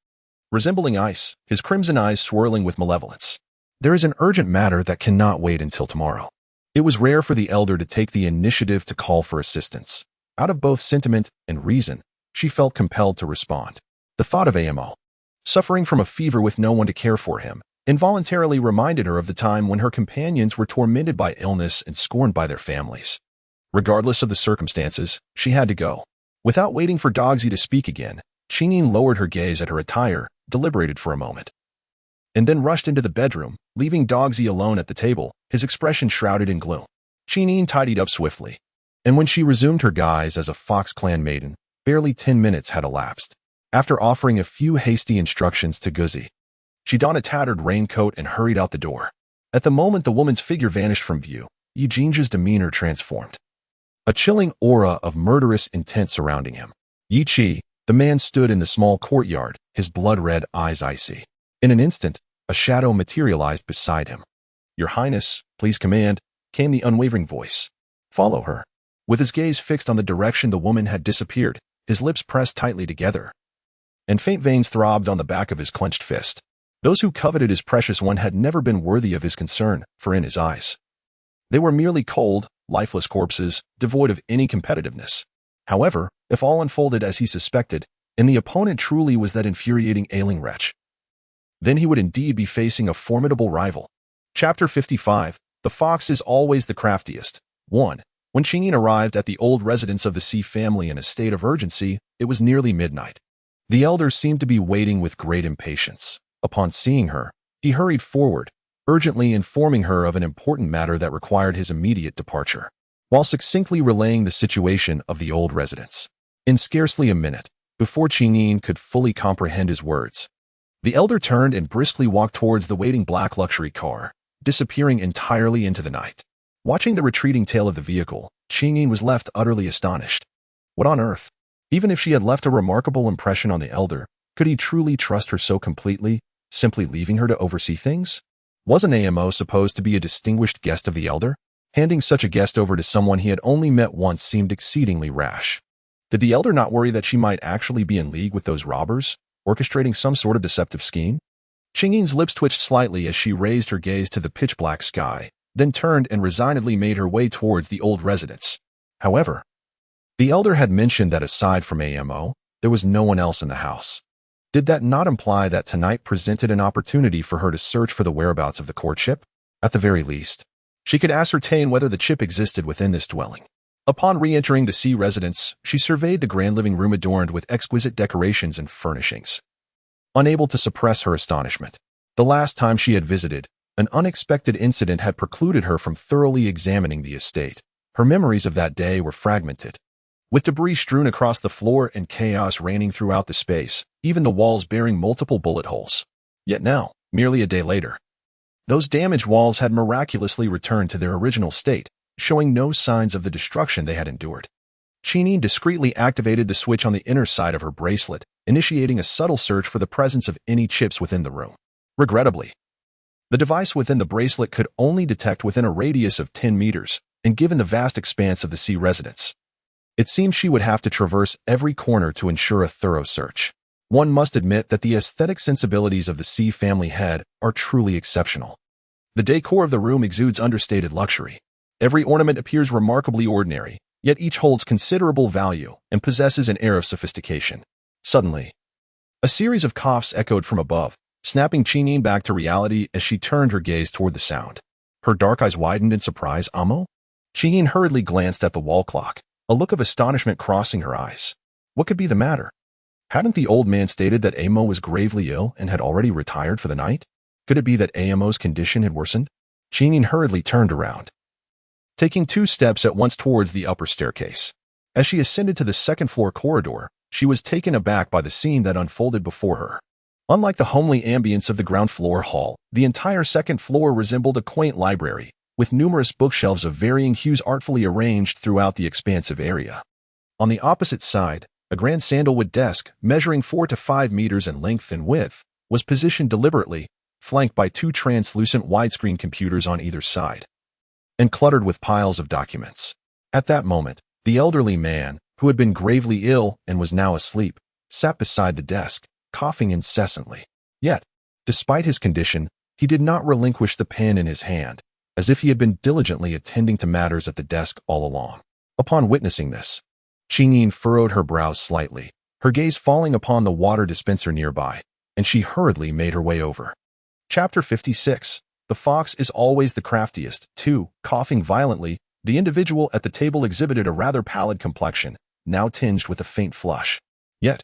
resembling ice, his crimson eyes swirling with malevolence. There is an urgent matter that cannot wait until tomorrow. It was rare for the elder to take the initiative to call for assistance. Out of both sentiment and reason, she felt compelled to respond. The thought of AMO, suffering from a fever with no one to care for him, involuntarily reminded her of the time when her companions were tormented by illness and scorned by their families. Regardless of the circumstances, she had to go. Without waiting for Dogsy to speak again, Chinin lowered her gaze at her attire, deliberated for a moment, and then rushed into the bedroom, leaving Dogsy alone at the table, his expression shrouded in gloom. Chinin tidied up swiftly, and when she resumed her guise as a Fox Clan maiden, barely 10 minutes had elapsed. After offering a few hasty instructions to Guzzy, she donned a tattered raincoat and hurried out the door. At the moment the woman's figure vanished from view, Yijinja's demeanor transformed. A chilling aura of murderous intent surrounding him. Yi Chi, the man, stood in the small courtyard, his blood-red eyes icy. In an instant, a shadow materialized beside him. "Your Highness, please command," came the unwavering voice. "Follow her." With his gaze fixed on the direction the woman had disappeared, his lips pressed tightly together, and faint veins throbbed on the back of his clenched fist. Those who coveted his precious one had never been worthy of his concern, for in his eyes, they were merely cold, lifeless corpses, devoid of any competitiveness. However, if all unfolded as he suspected, and the opponent truly was that infuriating ailing wretch, then he would indeed be facing a formidable rival. Chapter 55. The Fox is Always the Craftiest. 1. When Chinin arrived at the old residence of the C family in a state of urgency, it was nearly midnight. The elder seemed to be waiting with great impatience. Upon seeing her, he hurried forward, urgently informing her of an important matter that required his immediate departure, while succinctly relaying the situation of the old residence. In scarcely a minute, before Chinin could fully comprehend his words, the elder turned and briskly walked towards the waiting black luxury car, disappearing entirely into the night. Watching the retreating tail of the vehicle, Chinin was left utterly astonished. What on earth? Even if she had left a remarkable impression on the elder, could he truly trust her so completely, simply leaving her to oversee things? Wasn't AMO supposed to be a distinguished guest of the elder? Handing such a guest over to someone he had only met once seemed exceedingly rash. Did the elder not worry that she might actually be in league with those robbers, orchestrating some sort of deceptive scheme? Chinin's lips twitched slightly as she raised her gaze to the pitch-black sky, then turned and resignedly made her way towards the old residence. However, the elder had mentioned that aside from AMO, there was no one else in the house. Did that not imply that tonight presented an opportunity for her to search for the whereabouts of the core chip? At the very least, she could ascertain whether the chip existed within this dwelling. Upon re-entering the C residence, she surveyed the grand living room adorned with exquisite decorations and furnishings. Unable to suppress her astonishment, the last time she had visited, an unexpected incident had precluded her from thoroughly examining the estate. Her memories of that day were fragmented, with debris strewn across the floor and chaos reigning throughout the space, even the walls bearing multiple bullet holes. Yet now, merely a day later, those damaged walls had miraculously returned to their original state, showing no signs of the destruction they had endured. Chinin discreetly activated the switch on the inner side of her bracelet, initiating a subtle search for the presence of any chips within the room. Regrettably, the device within the bracelet could only detect within a radius of 10 meters, and given the vast expanse of the C residence, it seemed she would have to traverse every corner to ensure a thorough search. One must admit that the aesthetic sensibilities of the C family head are truly exceptional. The decor of the room exudes understated luxury. Every ornament appears remarkably ordinary, yet each holds considerable value and possesses an air of sophistication. Suddenly, a series of coughs echoed from above, snapping Chinin back to reality as she turned her gaze toward the sound. Her dark eyes widened in surprise. Amo? Chinin hurriedly glanced at the wall clock, a look of astonishment crossing her eyes. What could be the matter? Hadn't the old man stated that Amo was gravely ill and had already retired for the night? Could it be that Amo's condition had worsened? Chinin hurriedly turned around, taking 2 steps at once towards the upper staircase. As she ascended to the second-floor corridor, she was taken aback by the scene that unfolded before her. Unlike the homely ambience of the ground-floor hall, the entire second floor resembled a quaint library, with numerous bookshelves of varying hues artfully arranged throughout the expansive area. On the opposite side, a grand sandalwood desk, measuring 4 to 5 meters in length and width, was positioned deliberately, flanked by 2 translucent widescreen computers on either side, and cluttered with piles of documents. At that moment, the elderly man, who had been gravely ill and was now asleep, sat beside the desk, coughing incessantly. Yet, despite his condition, he did not relinquish the pen in his hand, as if he had been diligently attending to matters at the desk all along. Upon witnessing this, Chinin furrowed her brows slightly, her gaze falling upon the water dispenser nearby, and she hurriedly made her way over. Chapter 56. The fox is always the craftiest. 2. Coughing violently, the individual at the table exhibited a rather pallid complexion, now tinged with a faint flush. Yet,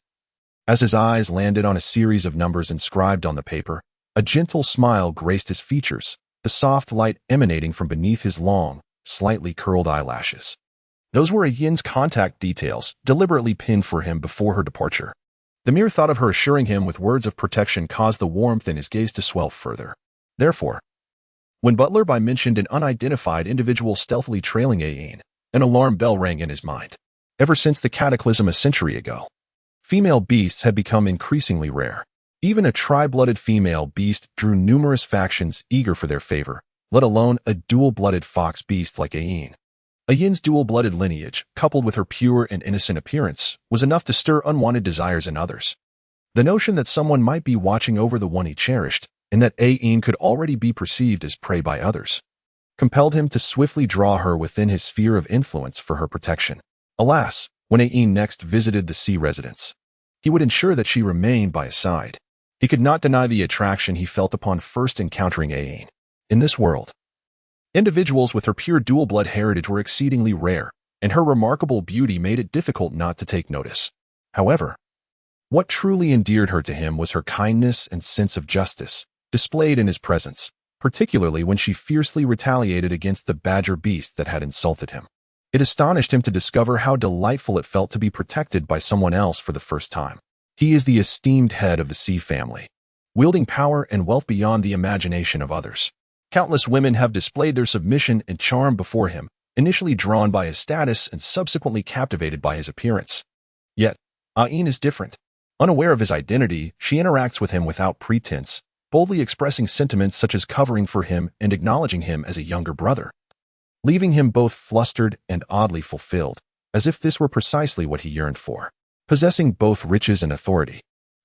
as his eyes landed on a series of numbers inscribed on the paper, a gentle smile graced his features, the soft light emanating from beneath his long, slightly curled eyelashes. Those were Yin's contact details, deliberately pinned for him before her departure. The mere thought of her assuring him with words of protection caused the warmth in his gaze to swell further. Therefore, when Butler By mentioned an unidentified individual stealthily trailing Yin, an alarm bell rang in his mind. Ever since the cataclysm a century ago, female beasts had become increasingly rare. Even a tri-blooded female beast drew numerous factions eager for their favor, let alone a dual-blooded fox beast like Yin. Yin's dual-blooded lineage, coupled with her pure and innocent appearance, was enough to stir unwanted desires in others. The notion that someone might be watching over the one he cherished, and that Yin could already be perceived as prey by others, compelled him to swiftly draw her within his sphere of influence for her protection. Alas, when Yin next visited the sea residence, he would ensure that she remained by his side. He could not deny the attraction he felt upon first encountering Yin. In this world, individuals with her pure dual-blood heritage were exceedingly rare, and her remarkable beauty made it difficult not to take notice. However, what truly endeared her to him was her kindness and sense of justice, displayed in his presence, particularly when she fiercely retaliated against the badger beast that had insulted him. It astonished him to discover how delightful it felt to be protected by someone else for the first time. He is the esteemed head of the sea family, wielding power and wealth beyond the imagination of others. Countless women have displayed their submission and charm before him, initially drawn by his status and subsequently captivated by his appearance. Yet, Yin is different. Unaware of his identity, she interacts with him without pretense, boldly expressing sentiments such as covering for him and acknowledging him as a younger brother, leaving him both flustered and oddly fulfilled, as if this were precisely what he yearned for. Possessing both riches and authority,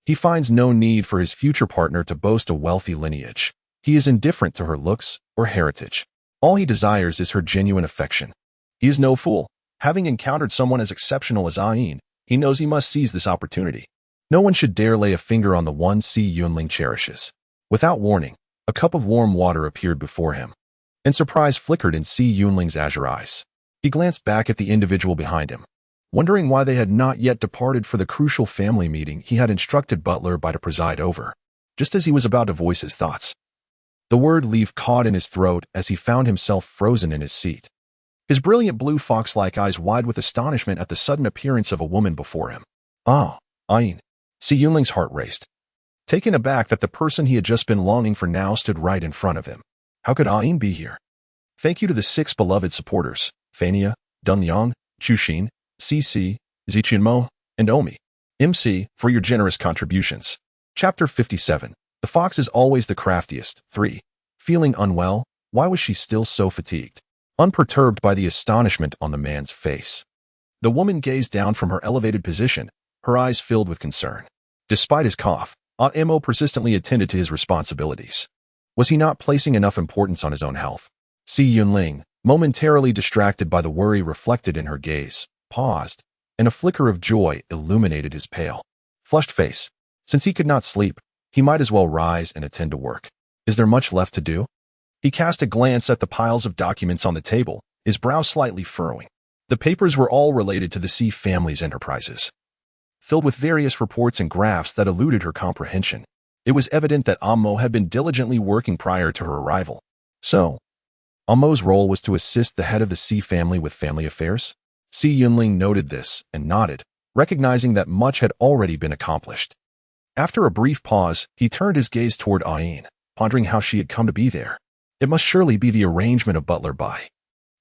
he finds no need for his future partner to boast a wealthy lineage. He is indifferent to her looks or heritage. All he desires is her genuine affection. He is no fool. Having encountered someone as exceptional as Yin, he knows he must seize this opportunity. No one should dare lay a finger on the one Si Yunling cherishes. Without warning, a cup of warm water appeared before him, and surprise flickered in Si Yunling's azure eyes. He glanced back at the individual behind him, wondering why they had not yet departed for the crucial family meeting he had instructed Butler By to preside over. Just as he was about to voice his thoughts, the word leave caught in his throat as he found himself frozen in his seat, his brilliant blue fox-like eyes wide with astonishment at the sudden appearance of a woman before him. Ah, Yin. Si Yunling's heart raced, taken aback that the person he had just been longing for now stood right in front of him. How could Yin be here? Thank you to the 6 beloved supporters, Fania, Dungyang, Chuxin, CC, Zichunmo, and Omi, MC, for your generous contributions. Chapter 57. The fox is always the craftiest. 3. Feeling unwell, why was she still so fatigued? Unperturbed by the astonishment on the man's face, the woman gazed down from her elevated position, her eyes filled with concern. Despite his cough, Mo persistently attended to his responsibilities. Was he not placing enough importance on his own health? Si Yunling, momentarily distracted by the worry reflected in her gaze, paused, and a flicker of joy illuminated his pale, flushed face. Since he could not sleep, he might as well rise and attend to work. Is there much left to do? He cast a glance at the piles of documents on the table, his brow slightly furrowing. The papers were all related to the Sea family's enterprises, filled with various reports and graphs that eluded her comprehension. It was evident that Ammo had been diligently working prior to her arrival. So, Ammo's role was to assist the head of the Sea family with family affairs? Si Yunling noted this and nodded, recognizing that much had already been accomplished. After a brief pause, he turned his gaze toward Yin, pondering how she had come to be there. It must surely be the arrangement of Butler By,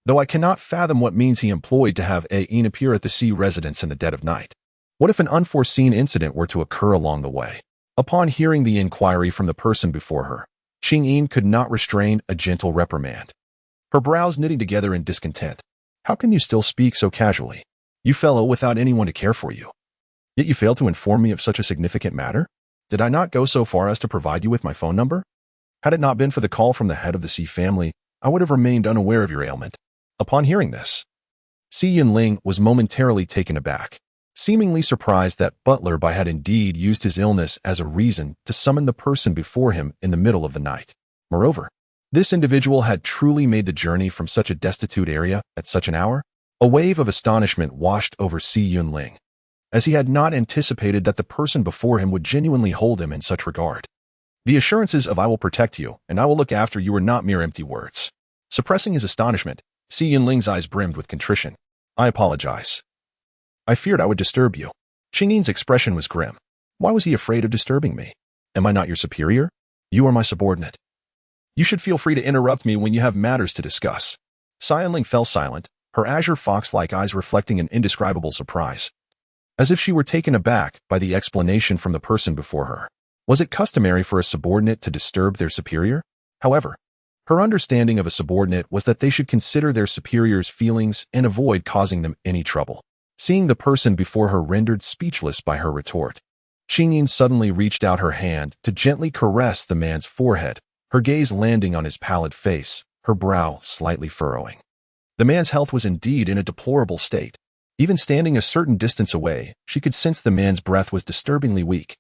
though I cannot fathom what means he employed to have Yin appear at the Sea residence in the dead of night. What if an unforeseen incident were to occur along the way? Upon hearing the inquiry from the person before her, Yin could not restrain a gentle reprimand, her brows knitting together in discontent. How can you still speak so casually? You fellow without anyone to care for you. Yet you fail to inform me of such a significant matter? Did I not go so far as to provide you with my phone number? Had it not been for the call from the head of the Sea family, I would have remained unaware of your ailment. Upon hearing this, Si Yunling was momentarily taken aback. seemingly surprised that Butler had indeed used his illness as a reason to summon the person before him in the middle of the night. Moreover, this individual had truly made the journey from such a destitute area at such an hour. A wave of astonishment washed over Si Yunling, as he had not anticipated that the person before him would genuinely hold him in such regard. The assurances of "I will protect you and I will look after you" were not mere empty words. Suppressing his astonishment, Si Yunling's eyes brimmed with contrition. "I apologize. I feared I would disturb you." Qingyin's expression was grim. Why was he afraid of disturbing me? Am I not your superior? You are my subordinate. You should feel free to interrupt me when you have matters to discuss. Si Yunling fell silent, her azure fox-like eyes reflecting an indescribable surprise, as if she were taken aback by the explanation from the person before her. Was it customary for a subordinate to disturb their superior? However, her understanding of a subordinate was that they should consider their superior's feelings and avoid causing them any trouble. Seeing the person before her rendered speechless by her retort, Qingyin suddenly reached out her hand to gently caress the man's forehead, her gaze landing on his pallid face, her brow slightly furrowing. The man's health was indeed in a deplorable state. Even standing a certain distance away, she could sense the man's breath was disturbingly weak,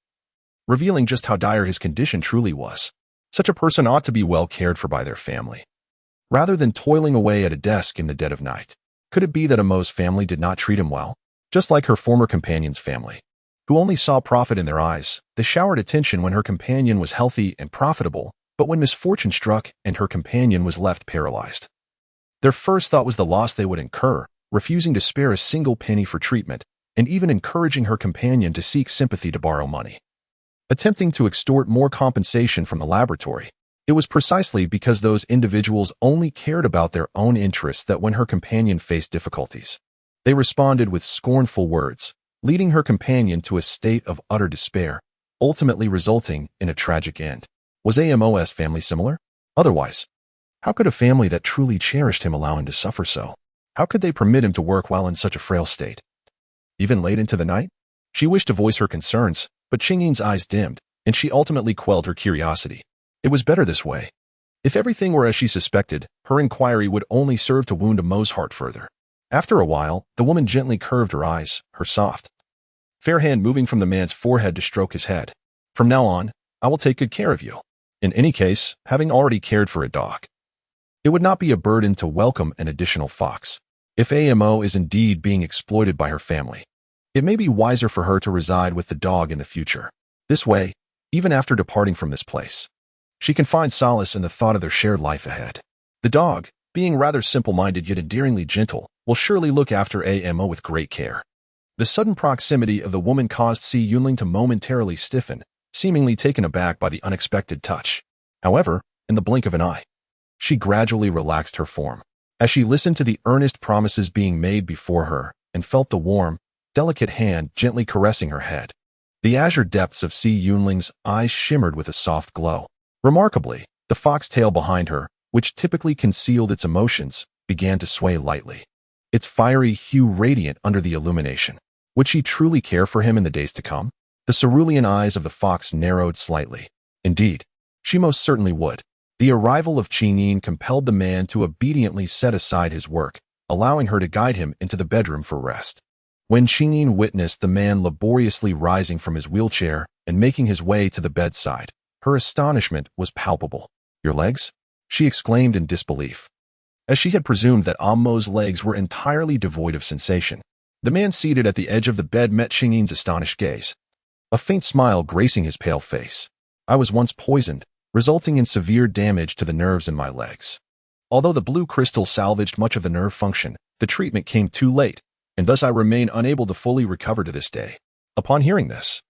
revealing just how dire his condition truly was. Such a person ought to be well cared for by their family, rather than toiling away at a desk in the dead of night. Could it be that Amo's family did not treat him well? Just like her former companion's family, who only saw profit in their eyes, they showered attention when her companion was healthy and profitable, but when misfortune struck and her companion was left paralyzed, their first thought was the loss they would incur, refusing to spare a single penny for treatment, and even encouraging her companion to seek sympathy to borrow money, attempting to extort more compensation from the laboratory. It was precisely because those individuals only cared about their own interests that when her companion faced difficulties, they responded with scornful words, leading her companion to a state of utter despair, ultimately resulting in a tragic end. Was Amo's family similar? Otherwise, how could a family that truly cherished him allow him to suffer so? How could they permit him to work while in such a frail state? Even late into the night? She wished to voice her concerns, but Qingyin's eyes dimmed, and she ultimately quelled her curiosity. It was better this way. If everything were as she suspected, her inquiry would only serve to wound Amo's heart further. After a while, the woman gently curved her eyes, her soft, fair hand moving from the man's forehead to stroke his head. "From now on, I will take good care of you. In any case, having already cared for a dog, it would not be a burden to welcome an additional fox. If Amo is indeed being exploited by her family, it may be wiser for her to reside with the dog in the future. This way, even after departing from this place, she can find solace in the thought of their shared life ahead. The dog, being rather simple-minded yet endearingly gentle, will surely look after Amo with great care." The sudden proximity of the woman caused Si Yunling to momentarily stiffen, seemingly taken aback by the unexpected touch. However, in the blink of an eye, she gradually relaxed her form, as she listened to the earnest promises being made before her and felt the warm, delicate hand gently caressing her head. The azure depths of Si Yunling's eyes shimmered with a soft glow. Remarkably, the foxtail behind her, which typically concealed its emotions, began to sway lightly, its fiery hue radiant under the illumination. Would she truly care for him in the days to come? The cerulean eyes of the fox narrowed slightly. Indeed, she most certainly would. The arrival of Qingyin compelled the man to obediently set aside his work, allowing her to guide him into the bedroom for rest. When Qingyin witnessed the man laboriously rising from his wheelchair and making his way to the bedside, her astonishment was palpable. "Your legs?" she exclaimed in disbelief, as she had presumed that Amo's legs were entirely devoid of sensation. The man seated at the edge of the bed met Qingyin's astonished gaze, a faint smile gracing his pale face. "I was once poisoned, resulting in severe damage to the nerves in my legs. Although the blue crystal salvaged much of the nerve function, the treatment came too late, and thus I remain unable to fully recover to this day." Upon hearing this,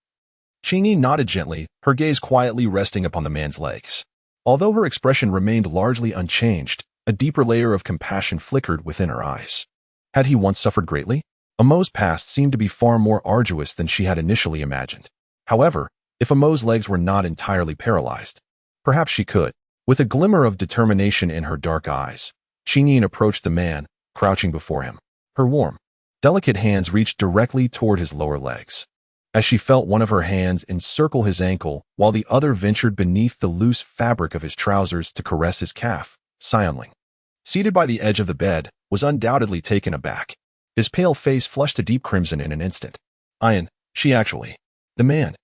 Qingyin nodded gently, her gaze quietly resting upon the man's legs. Although her expression remained largely unchanged, a deeper layer of compassion flickered within her eyes. Had he once suffered greatly? Amo's past seemed to be far more arduous than she had initially imagined. However, if Amo's legs were not entirely paralyzed, perhaps she could. With a glimmer of determination in her dark eyes, Qingyin approached the man, crouching before him. Her warm, delicate hands reached directly toward his lower legs, as she felt one of her hands encircle his ankle while the other ventured beneath the loose fabric of his trousers to caress his calf. Si Yunling, seated by the edge of the bed, was undoubtedly taken aback. His pale face flushed a deep crimson in an instant. Ian, she actually. The man,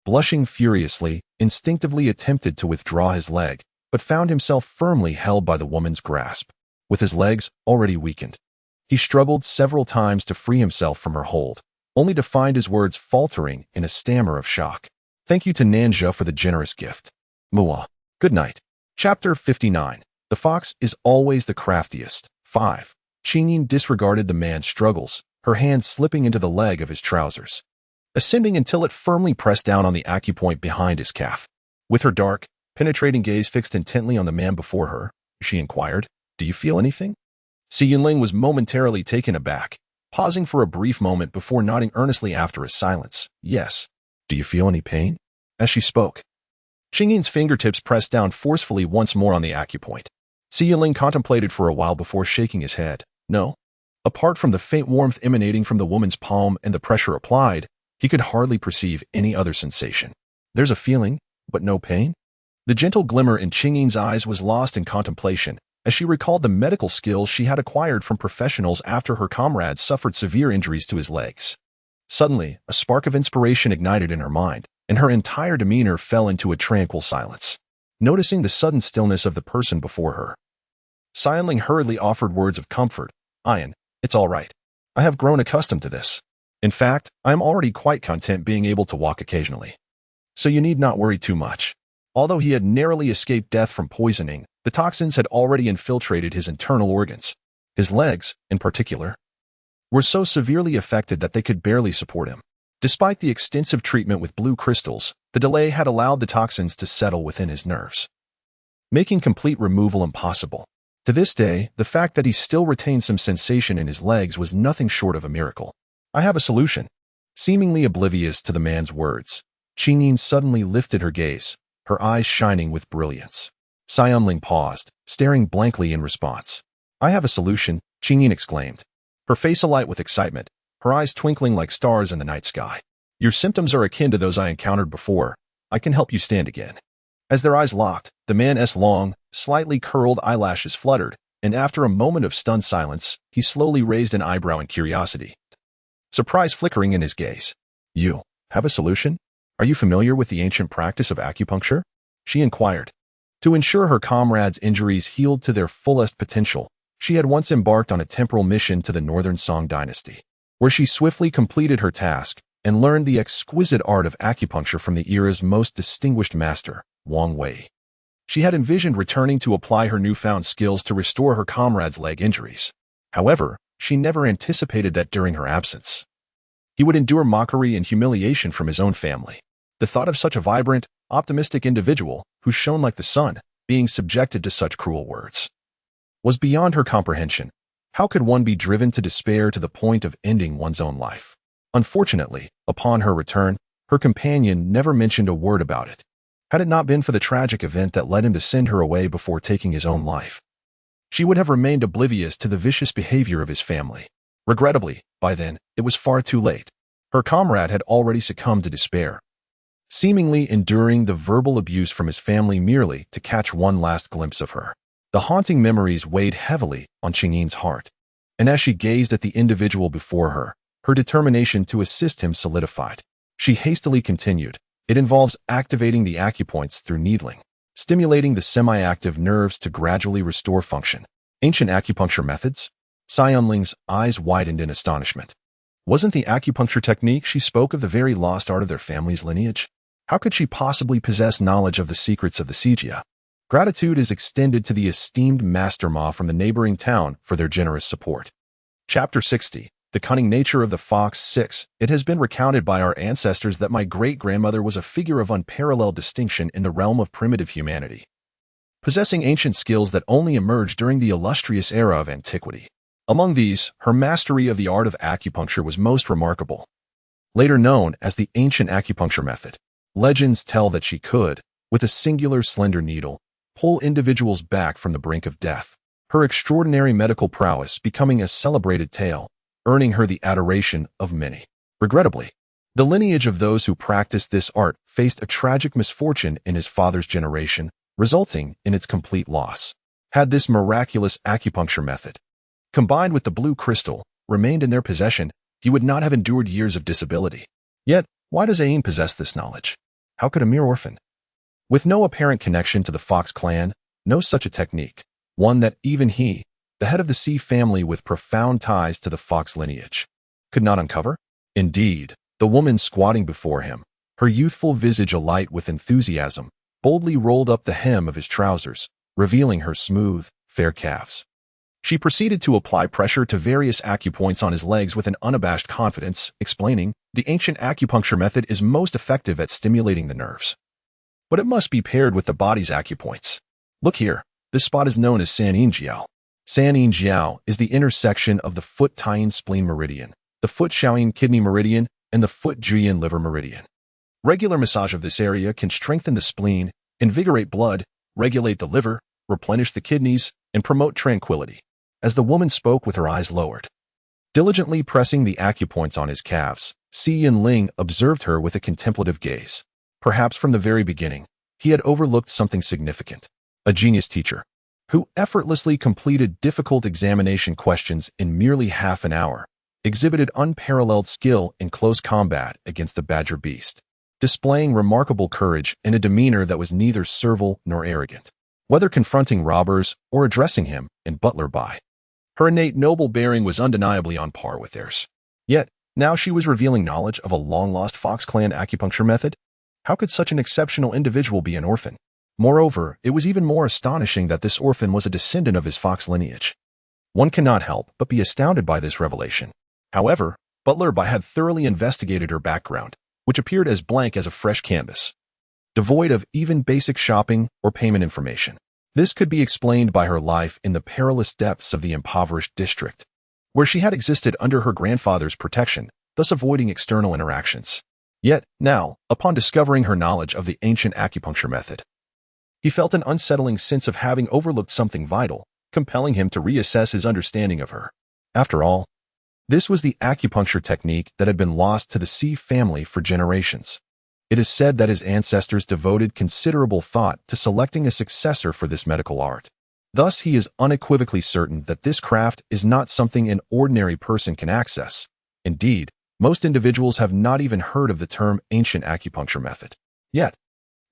blushing furiously, instinctively attempted to withdraw his leg, but found himself firmly held by the woman's grasp. With his legs already weakened, he struggled several times to free himself from her hold, only to find his words faltering in a stammer of shock. Thank you to Nanja for the generous gift. Mua. Good night. Chapter 59. The fox is always the craftiest. 5. Qingyin disregarded the man's struggles, her hand slipping into the leg of his trousers, ascending until it firmly pressed down on the acupoint behind his calf. With her dark, penetrating gaze fixed intently on the man before her, she inquired, "Do you feel anything?" Si Yunling was momentarily taken aback, pausing for a brief moment before nodding earnestly after a silence. "Yes. Do you feel any pain?" As she spoke, Qingyin's fingertips pressed down forcefully once more on the acupoint. Si Yunling contemplated for a while before shaking his head. No. Apart from the faint warmth emanating from the woman's palm and the pressure applied, he could hardly perceive any other sensation. There's a feeling, but no pain? The gentle glimmer in Qingyin's eyes was lost in contemplation, as she recalled the medical skills she had acquired from professionals after her comrades suffered severe injuries to his legs. Suddenly, a spark of inspiration ignited in her mind, and her entire demeanor fell into a tranquil silence. Noticing the sudden stillness of the person before her, Si Yunling hurriedly offered words of comfort. "Ian, it's all right. I have grown accustomed to this. In fact, I am already quite content being able to walk occasionally. So you need not worry too much." Although he had narrowly escaped death from poisoning, the toxins had already infiltrated his internal organs. His legs, in particular, were so severely affected that they could barely support him. Despite the extensive treatment with blue crystals, the delay had allowed the toxins to settle within his nerves, making complete removal impossible. To this day, the fact that he still retained some sensation in his legs was nothing short of a miracle. "I have a solution." Seemingly oblivious to the man's words, Qingyin suddenly lifted her gaze, her eyes shining with brilliance. Si Yunling paused, staring blankly in response. "I have a solution," Qingyin exclaimed, her face alight with excitement, her eyes twinkling like stars in the night sky. "Your symptoms are akin to those I encountered before. I can help you stand again." As their eyes locked, the man's long, slightly curled eyelashes fluttered, and after a moment of stunned silence, he slowly raised an eyebrow in curiosity, surprise flickering in his gaze. "You have a solution? Are you familiar with the ancient practice of acupuncture?" she inquired. To ensure her comrades' injuries healed to their fullest potential, she had once embarked on a temporal mission to the northern Song dynasty, where she swiftly completed her task and learned the exquisite art of acupuncture from the era's most distinguished master, Wang Wei. She had envisioned returning to apply her newfound skills to restore her comrades' leg injuries. However, she never anticipated that during her absence, he would endure mockery and humiliation from his own family. The thought of such a vibrant, optimistic individual, who shone like the sun, being subjected to such cruel words, was beyond her comprehension. How could one be driven to despair to the point of ending one's own life? Unfortunately, upon her return, her companion never mentioned a word about it. Had it not been for the tragic event that led him to send her away before taking his own life, she would have remained oblivious to the vicious behavior of his family. Regrettably, by then, it was far too late. Her comrade had already succumbed to despair, seemingly enduring the verbal abuse from his family merely to catch one last glimpse of her. The haunting memories weighed heavily on Qingyin's heart, and as she gazed at the individual before her, her determination to assist him solidified. She hastily continued, "It involves activating the acupoints through needling, stimulating the semi-active nerves to gradually restore function." Ancient acupuncture methods? Si Yunling's eyes widened in astonishment. Wasn't the acupuncture technique she spoke of the very lost art of their family's lineage? How could she possibly possess knowledge of the secrets of the Sijia? Gratitude is extended to the esteemed Master Ma from the neighboring town for their generous support. Chapter 60. The Cunning Nature of the Fox. 6. It has been recounted by our ancestors that my great-grandmother was a figure of unparalleled distinction in the realm of primitive humanity, possessing ancient skills that only emerged during the illustrious era of antiquity. Among these, her mastery of the art of acupuncture was most remarkable. Later known as the ancient acupuncture method, legends tell that she could, with a singular slender needle, pull individuals back from the brink of death. Her extraordinary medical prowess becoming a celebrated tale, earning her the adoration of many. Regrettably, the lineage of those who practiced this art faced a tragic misfortune in his father's generation, resulting in its complete loss. Had this miraculous acupuncture method, combined with the blue crystal, remained in their possession, he would not have endured years of disability. Yet, why does Ain possess this knowledge? How could a mere orphan? With no apparent connection to the Fox clan, no such a technique, one that even he, the head of the C family with profound ties to the Fox lineage, could not uncover? Indeed, the woman squatting before him, her youthful visage alight with enthusiasm, boldly rolled up the hem of his trousers, revealing her smooth, fair calves. She proceeded to apply pressure to various acupoints on his legs with an unabashed confidence, explaining, the ancient acupuncture method is most effective at stimulating the nerves. But it must be paired with the body's acupoints. Look here, this spot is known as San Yin Jiao. San Yin Jiao is the intersection of the foot Taiyin spleen meridian, the foot Shaoyin kidney meridian, and the foot Juyin liver meridian. Regular massage of this area can strengthen the spleen, invigorate blood, regulate the liver, replenish the kidneys, and promote tranquility. As the woman spoke with her eyes lowered, diligently pressing the acupoints on his calves, Si Yinling observed her with a contemplative gaze. Perhaps from the very beginning, he had overlooked something significant. A genius teacher, who effortlessly completed difficult examination questions in merely half an hour, exhibited unparalleled skill in close combat against the badger beast, displaying remarkable courage and a demeanor that was neither servile nor arrogant. Whether confronting robbers or addressing him in butler by, her innate noble bearing was undeniably on par with theirs. Yet, now she was revealing knowledge of a long-lost Fox clan acupuncture method. How could such an exceptional individual be an orphan? Moreover, it was even more astonishing that this orphan was a descendant of his Fox lineage. One cannot help but be astounded by this revelation. However, Butler Bai had thoroughly investigated her background, which appeared as blank as a fresh canvas, devoid of even basic shopping or payment information. This could be explained by her life in the perilous depths of the impoverished district, where she had existed under her grandfather's protection, thus avoiding external interactions. Yet, now, upon discovering her knowledge of the ancient acupuncture method, he felt an unsettling sense of having overlooked something vital, compelling him to reassess his understanding of her. After all, this was the acupuncture technique that had been lost to the C family for generations. It is said that his ancestors devoted considerable thought to selecting a successor for this medical art. Thus, he is unequivocally certain that this craft is not something an ordinary person can access. Indeed, most individuals have not even heard of the term ancient acupuncture method. Yet,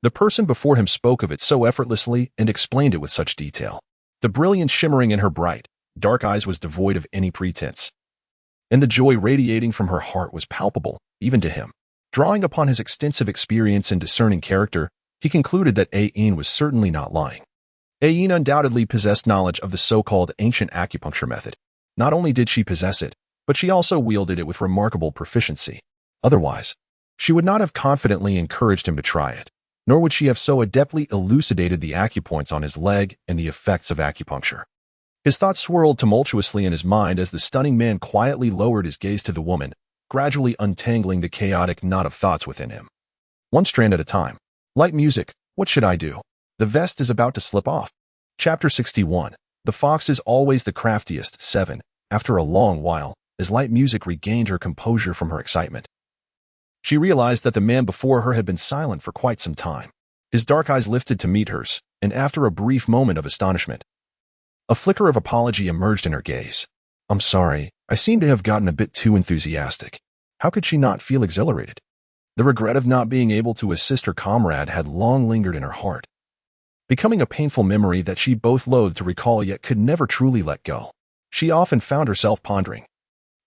the person before him spoke of it so effortlessly and explained it with such detail. The brilliance shimmering in her bright, dark eyes was devoid of any pretense, and the joy radiating from her heart was palpable, even to him. Drawing upon his extensive experience and discerning character, he concluded that Ain was certainly not lying. Ain undoubtedly possessed knowledge of the so-called ancient acupuncture method. Not only did she possess it, but she also wielded it with remarkable proficiency. Otherwise, she would not have confidently encouraged him to try it, nor would she have so adeptly elucidated the acupoints on his leg and the effects of acupuncture. His thoughts swirled tumultuously in his mind as the stunning man quietly lowered his gaze to the woman, gradually untangling the chaotic knot of thoughts within him. One strand at a time. Light music, what should I do? The vest is about to slip off. Chapter 61. The fox is always the craftiest. 7. After a long while, as light music regained her composure from her excitement, she realized that the man before her had been silent for quite some time. His dark eyes lifted to meet hers, and after a brief moment of astonishment, a flicker of apology emerged in her gaze. I'm sorry, I seem to have gotten a bit too enthusiastic. How could she not feel exhilarated? The regret of not being able to assist her comrade had long lingered in her heart, becoming a painful memory that she both loathed to recall yet could never truly let go. She often found herself pondering,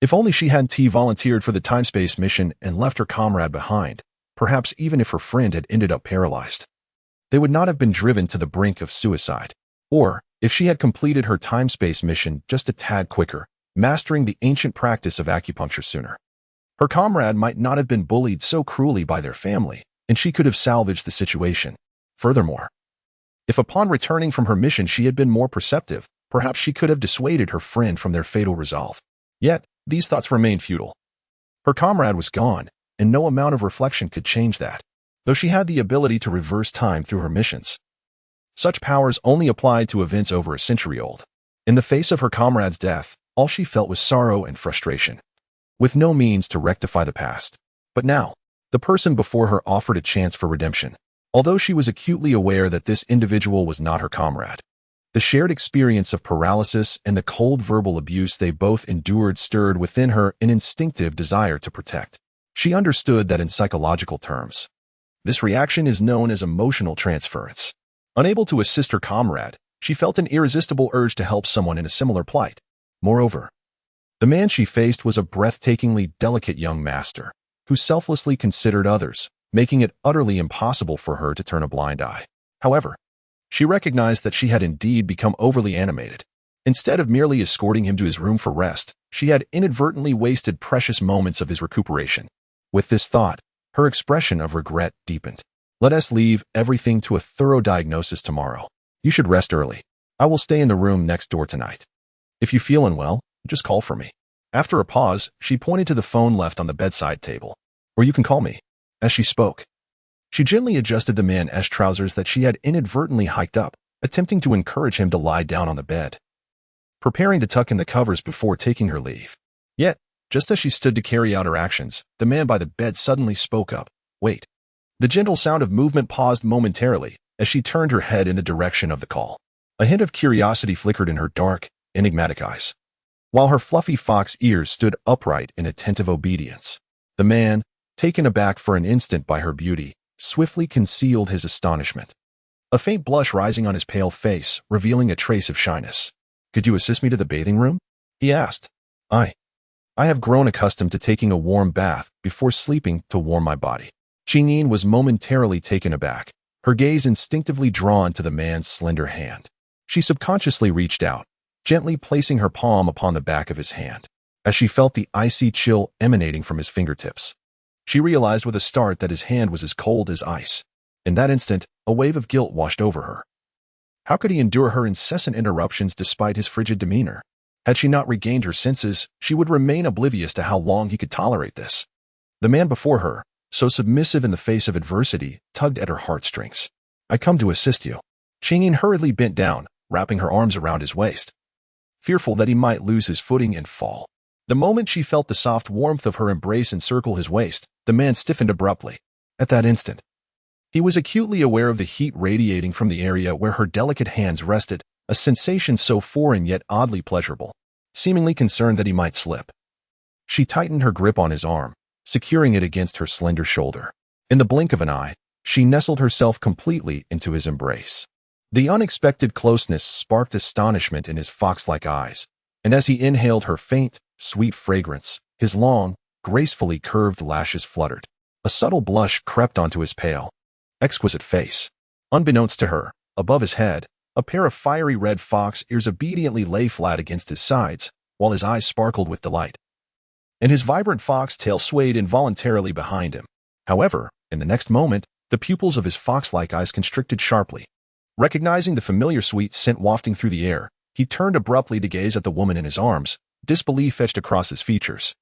if only she hadn't volunteered for the time-space mission and left her comrade behind, perhaps even if her friend had ended up paralyzed, they would not have been driven to the brink of suicide. Or, if she had completed her time-space mission just a tad quicker, mastering the ancient practice of acupuncture sooner, her comrade might not have been bullied so cruelly by their family, and she could have salvaged the situation. Furthermore, if upon returning from her mission she had been more perceptive, perhaps she could have dissuaded her friend from their fatal resolve. Yet, these thoughts remained futile. Her comrade was gone, and no amount of reflection could change that, though she had the ability to reverse time through her missions. Such powers only applied to events over a century old. In the face of her comrade's death, all she felt was sorrow and frustration, with no means to rectify the past. But now, the person before her offered a chance for redemption. Although she was acutely aware that this individual was not her comrade, The shared experience of paralysis and the cold verbal abuse they both endured stirred within her an instinctive desire to protect. She understood that in psychological terms, this reaction is known as emotional transference. Unable to assist her comrade, she felt an irresistible urge to help someone in a similar plight. Moreover, the man she faced was a breathtakingly delicate young master who selflessly considered others, making it utterly impossible for her to turn a blind eye. However, she recognized that she had indeed become overly animated. Instead of merely escorting him to his room for rest, she had inadvertently wasted precious moments of his recuperation. With this thought, her expression of regret deepened. Let us leave everything to a thorough diagnosis tomorrow. You should rest early. I will stay in the room next door tonight. If you feel unwell, just call for me. After a pause, she pointed to the phone left on the bedside table. Or you can call me. As she spoke, she gently adjusted the man's trousers that she had inadvertently hiked up, attempting to encourage him to lie down on the bed, preparing to tuck in the covers before taking her leave. Yet, just as she stood to carry out her actions, the man by the bed suddenly spoke up. Wait. The gentle sound of movement paused momentarily as she turned her head in the direction of the call. A hint of curiosity flickered in her dark, enigmatic eyes, while her fluffy fox ears stood upright in attentive obedience. The man, taken aback for an instant by her beauty, swiftly concealed his astonishment, a faint blush rising on his pale face, revealing a trace of shyness. Could you assist me to the bathing room? He asked. I have grown accustomed to taking a warm bath before sleeping to warm my body. Chingyin was momentarily taken aback, her gaze instinctively drawn to the man's slender hand. She subconsciously reached out, gently placing her palm upon the back of his hand. As she felt the icy chill emanating from his fingertips, she realized with a start that his hand was as cold as ice. In that instant, a wave of guilt washed over her. How could he endure her incessant interruptions despite his frigid demeanor? Had she not regained her senses, she would remain oblivious to how long he could tolerate this. The man before her, so submissive in the face of adversity, tugged at her heartstrings. I come to assist you. Chingyin hurriedly bent down, wrapping her arms around his waist, fearful that he might lose his footing and fall. The moment she felt the soft warmth of her embrace encircle his waist, the man stiffened abruptly. At that instant, he was acutely aware of the heat radiating from the area where her delicate hands rested, a sensation so foreign yet oddly pleasurable. Seemingly concerned that he might slip, she tightened her grip on his arm, securing it against her slender shoulder. In the blink of an eye, she nestled herself completely into his embrace. The unexpected closeness sparked astonishment in his fox-like eyes, and as he inhaled her faint, sweet fragrance, his long, gracefully curved lashes fluttered. A subtle blush crept onto his pale, exquisite face. Unbeknownst to her, above his head, a pair of fiery red fox ears obediently lay flat against his sides, while his eyes sparkled with delight, and his vibrant fox tail swayed involuntarily behind him. However, in the next moment, the pupils of his fox-like eyes constricted sharply. Recognizing the familiar sweet scent wafting through the air, he turned abruptly to gaze at the woman in his arms, disbelief etched across his features.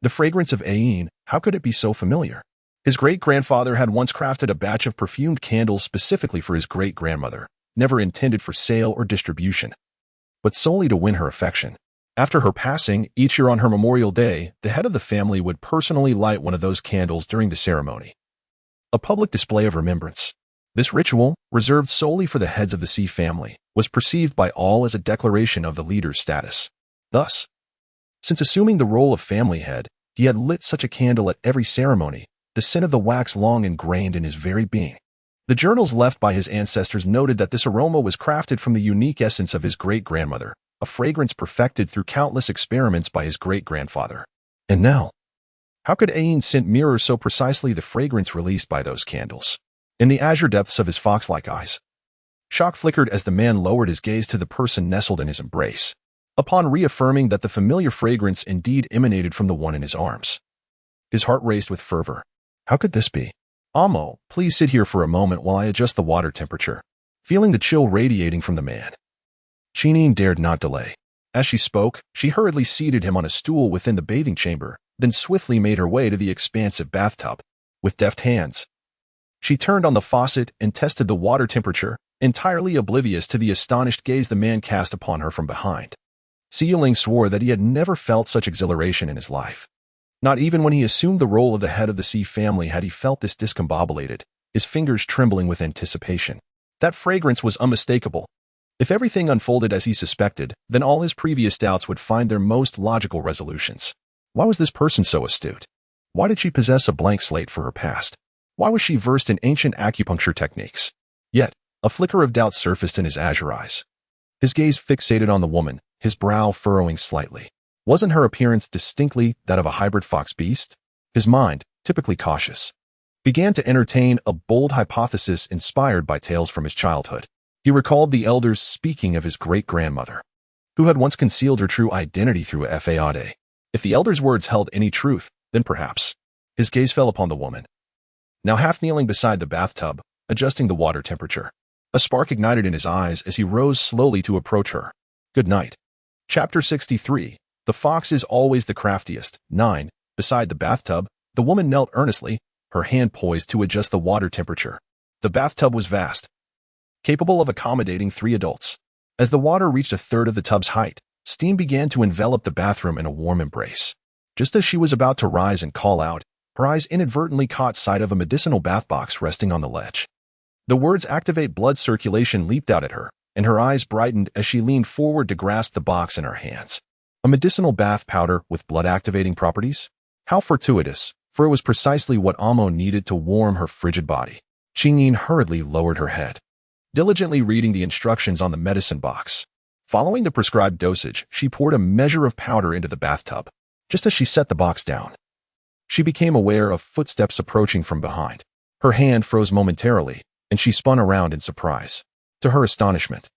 The fragrance of Ayin, how could it be so familiar? His great-grandfather had once crafted a batch of perfumed candles specifically for his great-grandmother, never intended for sale or distribution, but solely to win her affection. After her passing, each year on her Memorial Day, the head of the family would personally light one of those candles during the ceremony, a public display of remembrance. This ritual, reserved solely for the heads of the Xi family, was perceived by all as a declaration of the leader's status. Thus, since assuming the role of family head, he had lit such a candle at every ceremony, the scent of the wax long ingrained in his very being. The journals left by his ancestors noted that this aroma was crafted from the unique essence of his great-grandmother, a fragrance perfected through countless experiments by his great-grandfather. And now, how could Ayin's scent mirror so precisely the fragrance released by those candles? In the azure depths of his fox-like eyes, shock flickered as the man lowered his gaze to the person nestled in his embrace, upon reaffirming that the familiar fragrance indeed emanated from the one in his arms. His heart raced with fervor. How could this be? Amo, please sit here for a moment while I adjust the water temperature. Feeling the chill radiating from the man, Chingyin dared not delay. As she spoke, she hurriedly seated him on a stool within the bathing chamber, then swiftly made her way to the expansive bathtub. With deft hands, she turned on the faucet and tested the water temperature, entirely oblivious to the astonished gaze the man cast upon her from behind. Xi swore that he had never felt such exhilaration in his life. Not even when he assumed the role of the head of the Xi family had he felt this discombobulated, his fingers trembling with anticipation. That fragrance was unmistakable. If everything unfolded as he suspected, then all his previous doubts would find their most logical resolutions. Why was this person so astute? Why did she possess a blank slate for her past? Why was she versed in ancient acupuncture techniques? Yet, a flicker of doubt surfaced in his azure eyes. His gaze fixated on the woman, his brow furrowing slightly. Wasn't her appearance distinctly that of a hybrid fox beast? His mind, typically cautious, began to entertain a bold hypothesis inspired by tales from his childhood. He recalled the elders speaking of his great-grandmother, who had once concealed her true identity through a fade. If the elders' words held any truth, then perhaps. His gaze fell upon the woman, now half kneeling beside the bathtub, adjusting the water temperature. A spark ignited in his eyes as he rose slowly to approach her. Good night. Chapter 63. The fox is always the craftiest. 9. Beside the bathtub, the woman knelt earnestly, her hand poised to adjust the water temperature. The bathtub was vast, capable of accommodating 3 adults. As the water reached a third of the tub's height, steam began to envelop the bathroom in a warm embrace. Just as she was about to rise and call out, her eyes inadvertently caught sight of a medicinal bath box resting on the ledge. The words "activate blood circulation" leaped out at her, and her eyes brightened as she leaned forward to grasp the box in her hands. A medicinal bath powder with blood-activating properties? How fortuitous, for it was precisely what Amo needed to warm her frigid body. Qingyin hurriedly lowered her head, diligently reading the instructions on the medicine box. Following the prescribed dosage, she poured a measure of powder into the bathtub. Just as she set the box down, she became aware of footsteps approaching from behind. Her hand froze momentarily, and she spun around in surprise. To her astonishment,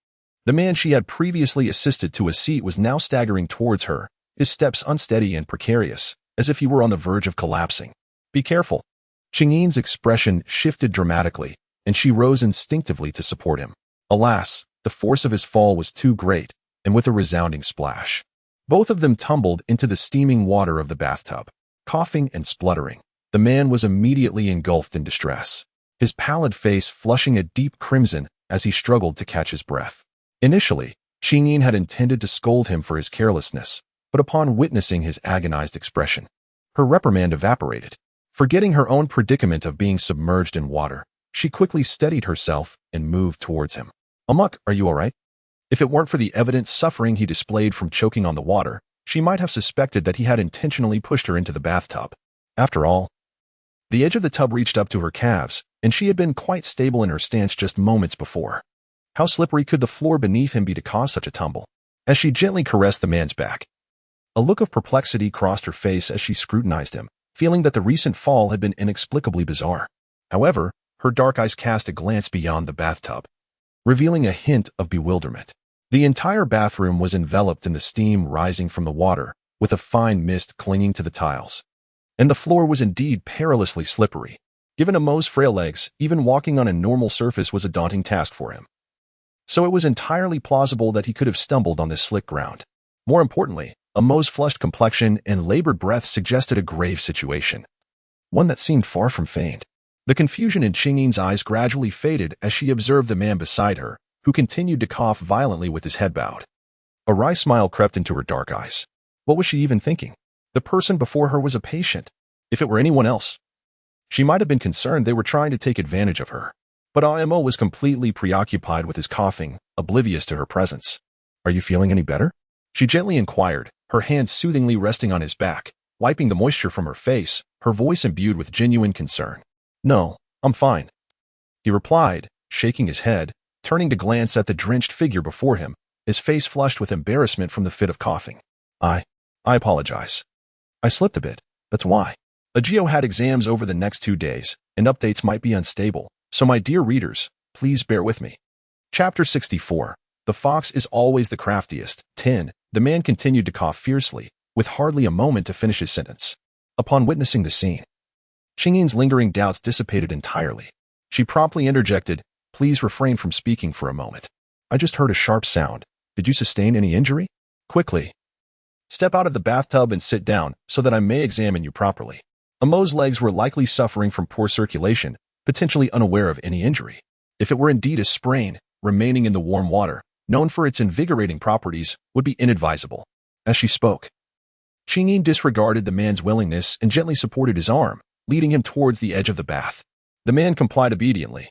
the man she had previously assisted to a seat was now staggering towards her, his steps unsteady and precarious, as if he were on the verge of collapsing. Be careful. Qingyin's expression shifted dramatically, and she rose instinctively to support him. Alas, the force of his fall was too great, and with a resounding splash, both of them tumbled into the steaming water of the bathtub. Coughing and spluttering, the man was immediately engulfed in distress, his pallid face flushing a deep crimson as he struggled to catch his breath. Initially, Qingyin had intended to scold him for his carelessness, but upon witnessing his agonized expression, her reprimand evaporated. Forgetting her own predicament of being submerged in water, she quickly steadied herself and moved towards him. "Amok, are you all right?" If it weren't for the evident suffering he displayed from choking on the water, she might have suspected that he had intentionally pushed her into the bathtub. After all, the edge of the tub reached up to her calves, and she had been quite stable in her stance just moments before. How slippery could the floor beneath him be to cause such a tumble? As she gently caressed the man's back, a look of perplexity crossed her face as she scrutinized him, feeling that the recent fall had been inexplicably bizarre. However, her dark eyes cast a glance beyond the bathtub, revealing a hint of bewilderment. The entire bathroom was enveloped in the steam rising from the water, with a fine mist clinging to the tiles. And the floor was indeed perilously slippery. Given Amo's frail legs, even walking on a normal surface was a daunting task for him. So it was entirely plausible that he could have stumbled on this slick ground. More importantly, Amo's flushed complexion and labored breath suggested a grave situation, one that seemed far from feigned. The confusion in Qingyin's eyes gradually faded as she observed the man beside her, who continued to cough violently with his head bowed. A wry smile crept into her dark eyes. What was she even thinking? The person before her was a patient. If it were anyone else, she might have been concerned they were trying to take advantage of her. But Amo was completely preoccupied with his coughing, oblivious to her presence. "Are you feeling any better?" she gently inquired, her hand soothingly resting on his back, wiping the moisture from her face, her voice imbued with genuine concern. "No, I'm fine," he replied, shaking his head, turning to glance at the drenched figure before him, his face flushed with embarrassment from the fit of coughing. I apologize. I slipped a bit, that's why. Agio had exams over the next 2 days, and updates might be unstable, so my dear readers, please bear with me." Chapter 64. The fox is always the craftiest. 10. The man continued to cough fiercely, with hardly a moment to finish his sentence. Upon witnessing the scene, Qingyin's lingering doubts dissipated entirely. She promptly interjected, "Please refrain from speaking for a moment. I just heard a sharp sound. Did you sustain any injury? Quickly, step out of the bathtub and sit down so that I may examine you properly." Amo's legs were likely suffering from poor circulation, potentially unaware of any injury. If it were indeed a sprain, remaining in the warm water, known for its invigorating properties, would be inadvisable. As she spoke, Qingyin disregarded the man's willingness and gently supported his arm, leading him towards the edge of the bath. The man complied obediently,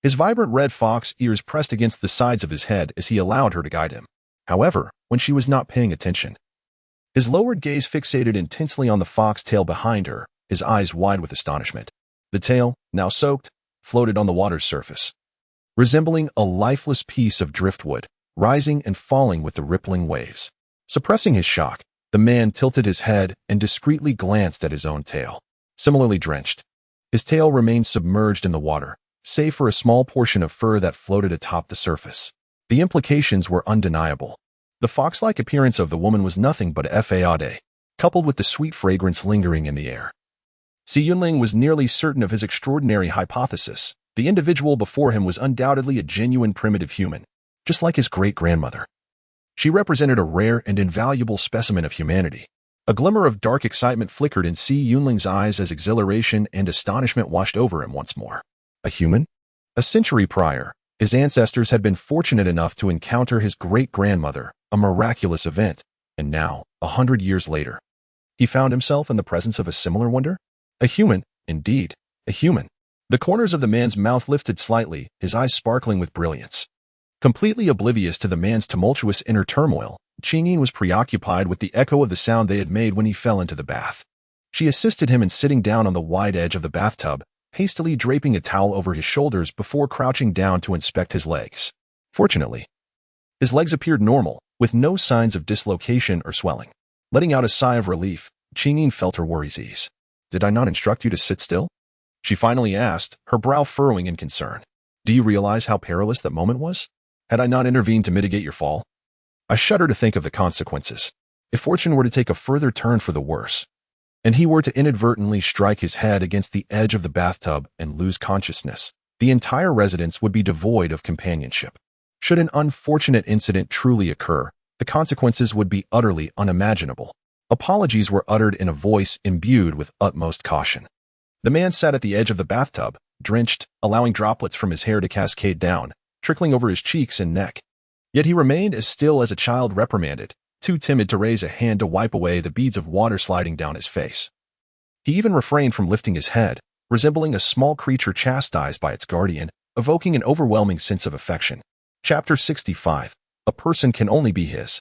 his vibrant red fox ears pressed against the sides of his head as he allowed her to guide him. However, when she was not paying attention, his lowered gaze fixated intensely on the fox tail behind her, his eyes wide with astonishment. The tail, now soaked, floated on the water's surface, resembling a lifeless piece of driftwood, rising and falling with the rippling waves. Suppressing his shock, the man tilted his head and discreetly glanced at his own tail. Similarly drenched, his tail remained submerged in the water, save for a small portion of fur that floated atop the surface. The implications were undeniable. The fox-like appearance of the woman was nothing but a fade, coupled with the sweet fragrance lingering in the air. Si Yunling was nearly certain of his extraordinary hypothesis. The individual before him was undoubtedly a genuine primitive human, just like his great-grandmother. She represented a rare and invaluable specimen of humanity. A glimmer of dark excitement flickered in Si Yunling's eyes as exhilaration and astonishment washed over him once more. A human? A century prior, his ancestors had been fortunate enough to encounter his great-grandmother, a miraculous event, and now, 100 years later, he found himself in the presence of a similar wonder? A human, indeed, a human. The corners of the man's mouth lifted slightly, his eyes sparkling with brilliance. Completely oblivious to the man's tumultuous inner turmoil, Qingyin was preoccupied with the echo of the sound they had made when he fell into the bath. She assisted him in sitting down on the wide edge of the bathtub, hastily draping a towel over his shoulders before crouching down to inspect his legs. Fortunately, his legs appeared normal, with no signs of dislocation or swelling. Letting out a sigh of relief, Qingyin felt her worries ease. "Did I not instruct you to sit still?" she finally asked, her brow furrowing in concern. "Do you realize how perilous that moment was? Had I not intervened to mitigate your fall? I shudder to think of the consequences. If fortune were to take a further turn for the worse, and he were to inadvertently strike his head against the edge of the bathtub and lose consciousness, the entire residence would be devoid of companionship. Should an unfortunate incident truly occur, the consequences would be utterly unimaginable." Apologies were uttered in a voice imbued with utmost caution. The man sat at the edge of the bathtub, drenched, allowing droplets from his hair to cascade down, trickling over his cheeks and neck. Yet he remained as still as a child reprimanded, too timid to raise a hand to wipe away the beads of water sliding down his face. He even refrained from lifting his head, resembling a small creature chastised by its guardian, evoking an overwhelming sense of affection. Chapter 65. A person can only be his.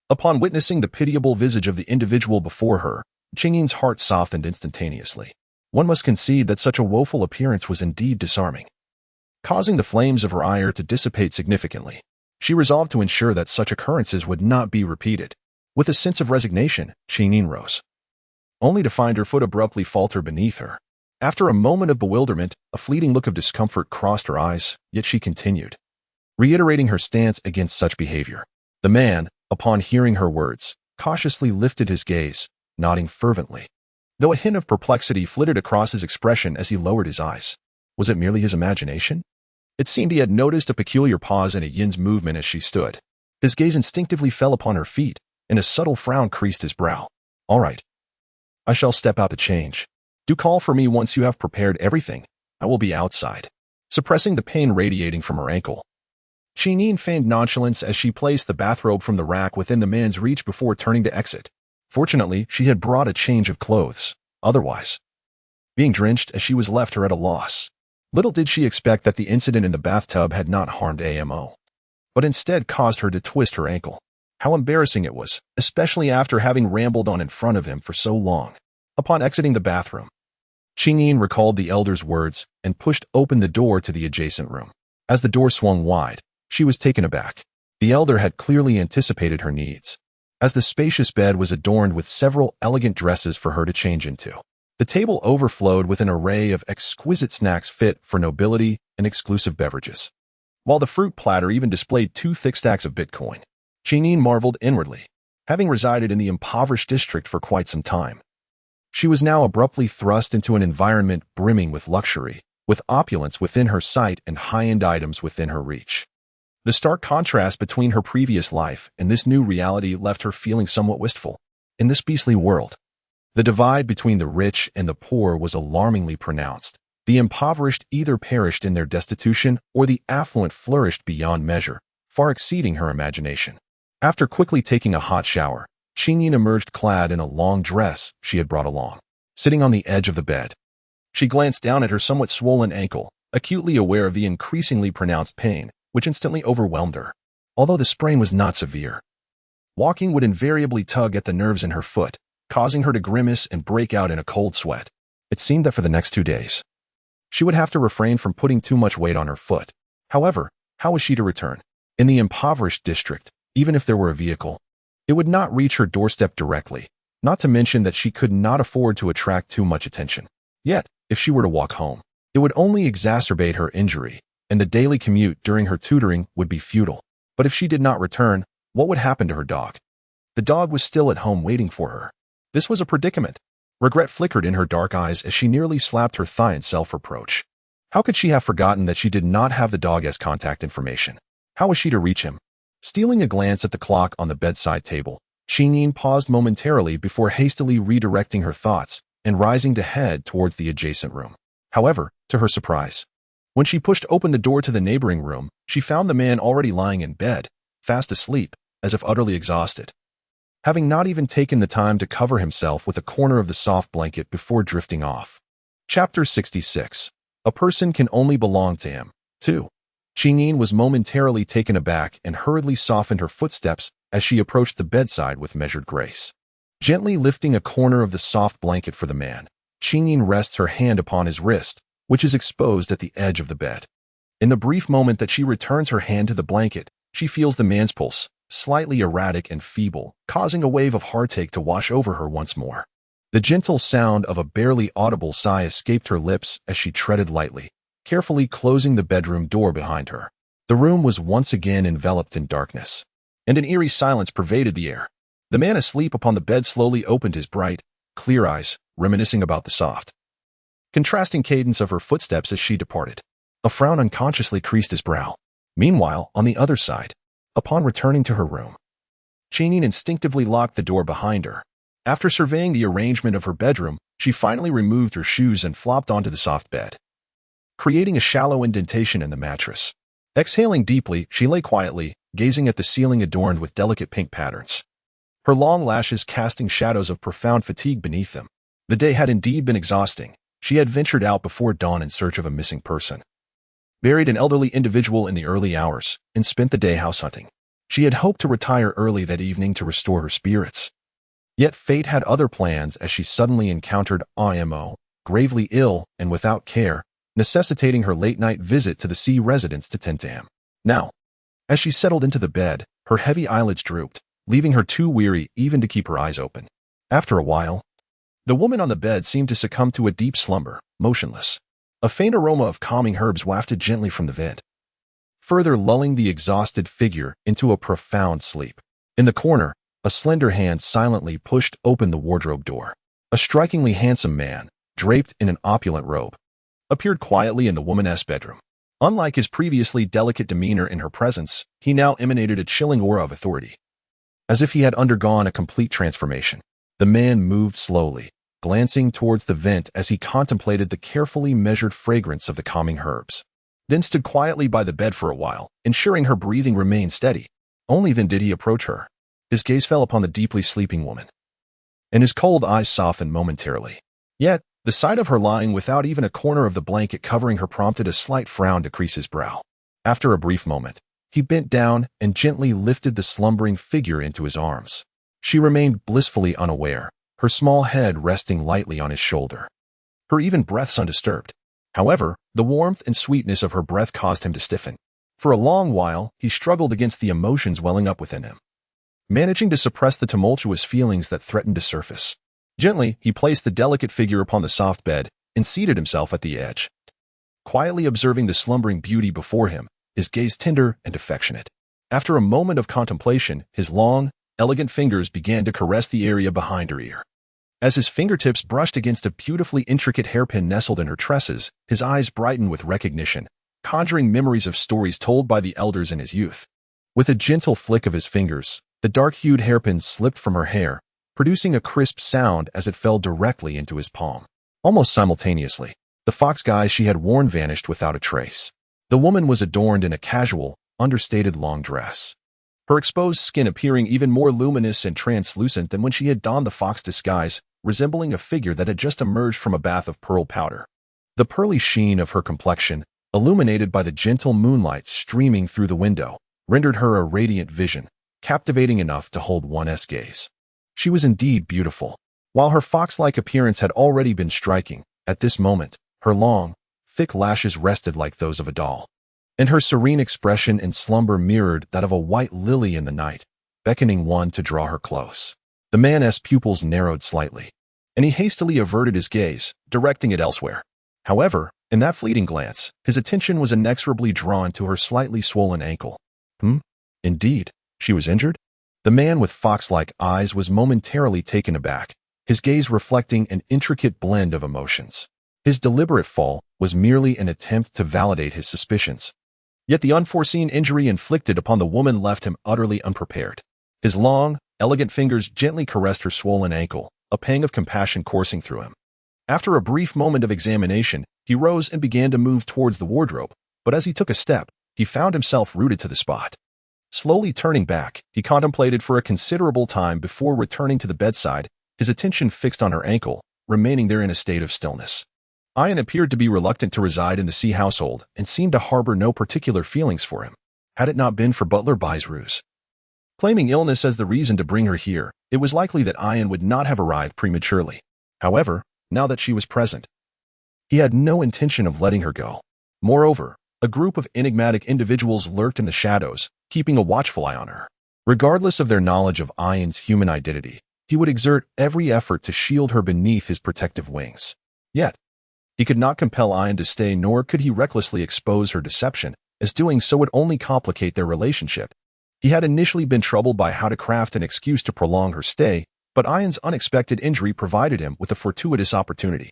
Upon witnessing the pitiable visage of the individual before her, Qingyin's heart softened instantaneously. One must concede that such a woeful appearance was indeed disarming. Causing the flames of her ire to dissipate significantly, she resolved to ensure that such occurrences would not be repeated. With a sense of resignation, Qingyin rose, only to find her foot abruptly falter beneath her. After a moment of bewilderment, a fleeting look of discomfort crossed her eyes, yet she continued, reiterating her stance against such behavior. The man, upon hearing her words, cautiously lifted his gaze, nodding fervently, though a hint of perplexity flitted across his expression as he lowered his eyes. Was it merely his imagination? It seemed he had noticed a peculiar pause in Yin's movement as she stood. His gaze instinctively fell upon her feet, and a subtle frown creased his brow. "All right. I shall step out to change. Do call for me once you have prepared everything. I will be outside." Suppressing the pain radiating from her ankle, Qingyin feigned nonchalance as she placed the bathrobe from the rack within the man's reach before turning to exit. Fortunately, she had brought a change of clothes. Otherwise, being drenched as she was left her at a loss. Little did she expect that the incident in the bathtub had not harmed Amo, but instead caused her to twist her ankle. How embarrassing it was, especially after having rambled on in front of him for so long. Upon exiting the bathroom, Qingyin recalled the elder's words and pushed open the door to the adjacent room. As the door swung wide, she was taken aback. The elder had clearly anticipated her needs, as the spacious bed was adorned with several elegant dresses for her to change into. The table overflowed with an array of exquisite snacks fit for nobility and exclusive beverages, while the fruit platter even displayed 2 thick stacks of Bitcoin. Qingyin marveled inwardly. Having resided in the impoverished district for quite some time, she was now abruptly thrust into an environment brimming with luxury, with opulence within her sight and high-end items within her reach. The stark contrast between her previous life and this new reality left her feeling somewhat wistful. In this beastly world, the divide between the rich and the poor was alarmingly pronounced. The impoverished either perished in their destitution or the affluent flourished beyond measure, far exceeding her imagination. After quickly taking a hot shower, Qingyin emerged clad in a long dress she had brought along. Sitting on the edge of the bed, she glanced down at her somewhat swollen ankle, acutely aware of the increasingly pronounced pain, which instantly overwhelmed her. Although the sprain was not severe, walking would invariably tug at the nerves in her foot, causing her to grimace and break out in a cold sweat. It seemed that for the next 2 days, she would have to refrain from putting too much weight on her foot. However, how was she to return? In the impoverished district, even if there were a vehicle, it would not reach her doorstep directly, not to mention that she could not afford to attract too much attention. Yet, if she were to walk home, it would only exacerbate her injury, and the daily commute during her tutoring would be futile. But if she did not return, what would happen to her dog? The dog was still at home waiting for her. This was a predicament. Regret flickered in her dark eyes as she nearly slapped her thigh in self-reproach. How could she have forgotten that she did not have the dog's contact information? How was she to reach him? Stealing a glance at the clock on the bedside table, Cunning paused momentarily before hastily redirecting her thoughts and rising to head towards the adjacent room. However, to her surprise, when she pushed open the door to the neighboring room, she found the man already lying in bed, fast asleep, as if utterly exhausted, having not even taken the time to cover himself with a corner of the soft blanket before drifting off. Chapter 66. A person can only belong to him. 2. Cunning was momentarily taken aback and hurriedly softened her footsteps as she approached the bedside with measured grace. Gently lifting a corner of the soft blanket for the man, Cunning rests her hand upon his wrist, which is exposed at the edge of the bed. In the brief moment that she returns her hand to the blanket, she feels the man's pulse, slightly erratic and feeble, causing a wave of heartache to wash over her once more. The gentle sound of a barely audible sigh escaped her lips as she treaded lightly, carefully closing the bedroom door behind her. The room was once again enveloped in darkness, and an eerie silence pervaded the air. The man asleep upon the bed slowly opened his bright, clear eyes, reminiscing about the soft, contrasting cadence of her footsteps as she departed. A frown unconsciously creased his brow. Meanwhile, on the other side, upon returning to her room, Cunning instinctively locked the door behind her. After surveying the arrangement of her bedroom, she finally removed her shoes and flopped onto the soft bed, creating a shallow indentation in the mattress. Exhaling deeply, she lay quietly, gazing at the ceiling adorned with delicate pink patterns, her long lashes casting shadows of profound fatigue beneath them. The day had indeed been exhausting. She had ventured out before dawn in search of a missing person, buried an elderly individual in the early hours, and spent the day house hunting. She had hoped to retire early that evening to restore her spirits. Yet fate had other plans as she suddenly encountered IMO, gravely ill and without care, necessitating her late-night visit to the C residence to tend to him. Now, as she settled into the bed, her heavy eyelids drooped, leaving her too weary even to keep her eyes open. After a while, the woman on the bed seemed to succumb to a deep slumber, motionless. A faint aroma of calming herbs wafted gently from the vent, further lulling the exhausted figure into a profound sleep. In the corner, a slender hand silently pushed open the wardrobe door. A strikingly handsome man, draped in an opulent robe, appeared quietly in the woman's bedroom. Unlike his previously delicate demeanor in her presence, he now emanated a chilling aura of authority, as if he had undergone a complete transformation. The man moved slowly, glancing towards the vent as he contemplated the carefully measured fragrance of the calming herbs, then stood quietly by the bed for a while, ensuring her breathing remained steady. Only then did he approach her. His gaze fell upon the deeply sleeping woman, and his cold eyes softened momentarily. Yet, the sight of her lying without even a corner of the blanket covering her prompted a slight frown to crease his brow. After a brief moment, he bent down and gently lifted the slumbering figure into his arms. She remained blissfully unaware, her small head resting lightly on his shoulder, her even breaths undisturbed. However, the warmth and sweetness of her breath caused him to stiffen. For a long while, he struggled against the emotions welling up within him, managing to suppress the tumultuous feelings that threatened to surface. Gently, he placed the delicate figure upon the soft bed and seated himself at the edge, quietly observing the slumbering beauty before him, his gaze tender and affectionate. After a moment of contemplation, his long, elegant fingers began to caress the area behind her ear. As his fingertips brushed against a beautifully intricate hairpin nestled in her tresses, his eyes brightened with recognition, conjuring memories of stories told by the elders in his youth. With a gentle flick of his fingers, the dark-hued hairpin slipped from her hair, producing a crisp sound as it fell directly into his palm. Almost simultaneously, the fox guise she had worn vanished without a trace. The woman was adorned in a casual, understated long dress, her exposed skin appearing even more luminous and translucent than when she had donned the fox disguise, resembling a figure that had just emerged from a bath of pearl powder. The pearly sheen of her complexion, illuminated by the gentle moonlight streaming through the window, rendered her a radiant vision, captivating enough to hold one's gaze. She was indeed beautiful. While her fox-like appearance had already been striking, at this moment, her long, thick lashes rested like those of a doll, and her serene expression in slumber mirrored that of a white lily in the night, beckoning one to draw her close. The man's pupils narrowed slightly, and he hastily averted his gaze, directing it elsewhere. However, in that fleeting glance, his attention was inexorably drawn to her slightly swollen ankle. Indeed, she was injured? The man with fox-like eyes was momentarily taken aback, his gaze reflecting an intricate blend of emotions. His deliberate fall was merely an attempt to validate his suspicions. Yet the unforeseen injury inflicted upon the woman left him utterly unprepared. His long, elegant fingers gently caressed her swollen ankle, a pang of compassion coursing through him. After a brief moment of examination, he rose and began to move towards the wardrobe, but as he took a step, he found himself rooted to the spot. Slowly turning back, he contemplated for a considerable time before returning to the bedside, his attention fixed on her ankle, remaining there in a state of stillness. Ian appeared to be reluctant to reside in the C household and seemed to harbor no particular feelings for him, had it not been for Butler Bai's ruse. Claiming illness as the reason to bring her here, it was likely that Ian would not have arrived prematurely. However, now that she was present, he had no intention of letting her go. Moreover, a group of enigmatic individuals lurked in the shadows, keeping a watchful eye on her. Regardless of their knowledge of Ian's human identity, he would exert every effort to shield her beneath his protective wings. Yet, he could not compel Ian to stay, nor could he recklessly expose her deception, as doing so would only complicate their relationship. He had initially been troubled by how to craft an excuse to prolong her stay, but Ian's unexpected injury provided him with a fortuitous opportunity.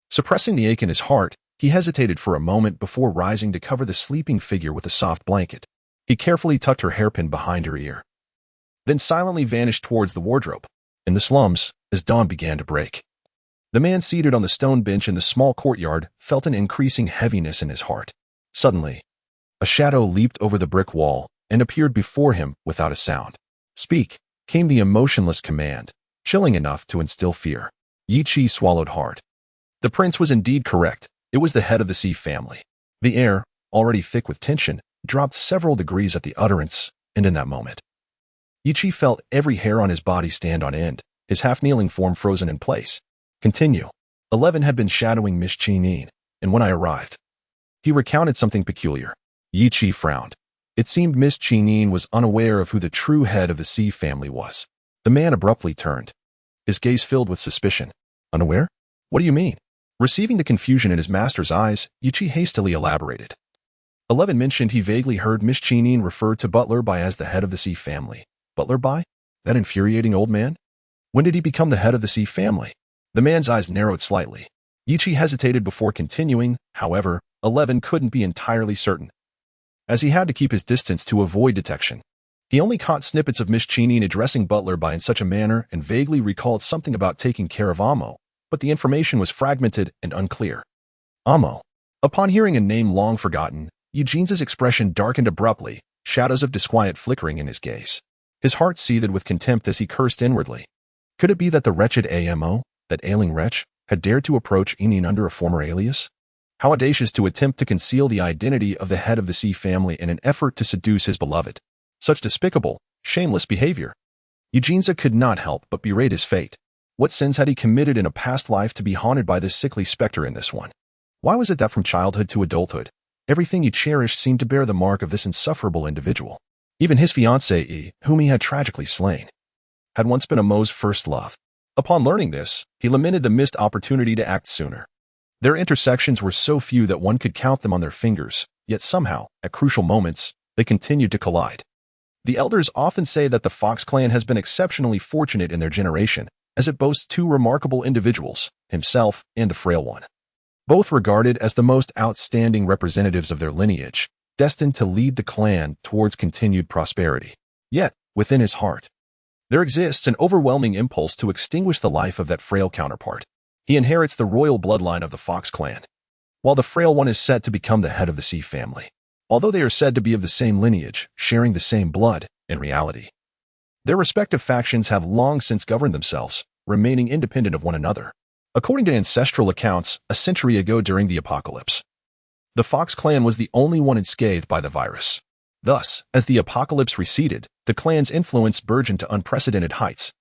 Suppressing the ache in his heart, he hesitated for a moment before rising to cover the sleeping figure with a soft blanket. He carefully tucked her hairpin behind her ear, then silently vanished towards the wardrobe. In the slums, as dawn began to break, the man seated on the stone bench in the small courtyard felt an increasing heaviness in his heart. Suddenly, a shadow leaped over the brick wall and appeared before him without a sound. "Speak," came the emotionless command, chilling enough to instill fear. Yi Chi swallowed hard. The prince was indeed correct. It was the head of the C family. The air, already thick with tension, dropped several degrees at the utterance, and in that moment, Yi Chi felt every hair on his body stand on end, his half-kneeling form frozen in place. Continue. 11 had been shadowing Miss Chineen, and when I arrived, he recounted something peculiar. Yi Chi frowned. It seemed Miss Chineen was unaware of who the true head of the C family was. The man abruptly turned, his gaze filled with suspicion. Unaware? What do you mean? Receiving the confusion in his master's eyes, Yi Chi hastily elaborated. 11 mentioned he vaguely heard Miss Chineen refer to Butler Bai as the head of the C family. Butler Bai? That infuriating old man? When did he become the head of the C family? The man's eyes narrowed slightly. Yi Chi hesitated before continuing. However, 11 couldn't be entirely certain, as he had to keep his distance to avoid detection. He only caught snippets of Miss Chineen addressing Butler Bai in such a manner and vaguely recalled something about taking care of Amo, but the information was fragmented and unclear. Amo. Upon hearing a name long forgotten, Eugene's expression darkened abruptly, shadows of disquiet flickering in his gaze. His heart seethed with contempt as he cursed inwardly. Could it be that the wretched Amo, that ailing wretch, had dared to approach Inin under a former alias? How audacious to attempt to conceal the identity of the head of the C family in an effort to seduce his beloved. Such despicable, shameless behavior. Eugenza could not help but berate his fate. What sins had he committed in a past life to be haunted by this sickly specter in this one? Why was it that from childhood to adulthood, everything he cherished seemed to bear the mark of this insufferable individual? Even his fiancée, whom he had tragically slain, had once been Amo's first love. Upon learning this, he lamented the missed opportunity to act sooner. Their intersections were so few that one could count them on their fingers, yet somehow, at crucial moments, they continued to collide. The elders often say that the Fox clan has been exceptionally fortunate in their generation, as it boasts two remarkable individuals, himself and the Frail One, both regarded as the most outstanding representatives of their lineage, destined to lead the clan towards continued prosperity. Yet, within his heart, there exists an overwhelming impulse to extinguish the life of that frail counterpart. He inherits the royal bloodline of the Fox clan, while the Frail One is set to become the head of the C family. Although they are said to be of the same lineage, sharing the same blood, in reality, their respective factions have long since governed themselves, remaining independent of one another. According to ancestral accounts, a century ago during the apocalypse, The Fox clan was the only one unscathed by the virus. Thus, as the apocalypse receded, the clan's influence burgeoned to unprecedented heights,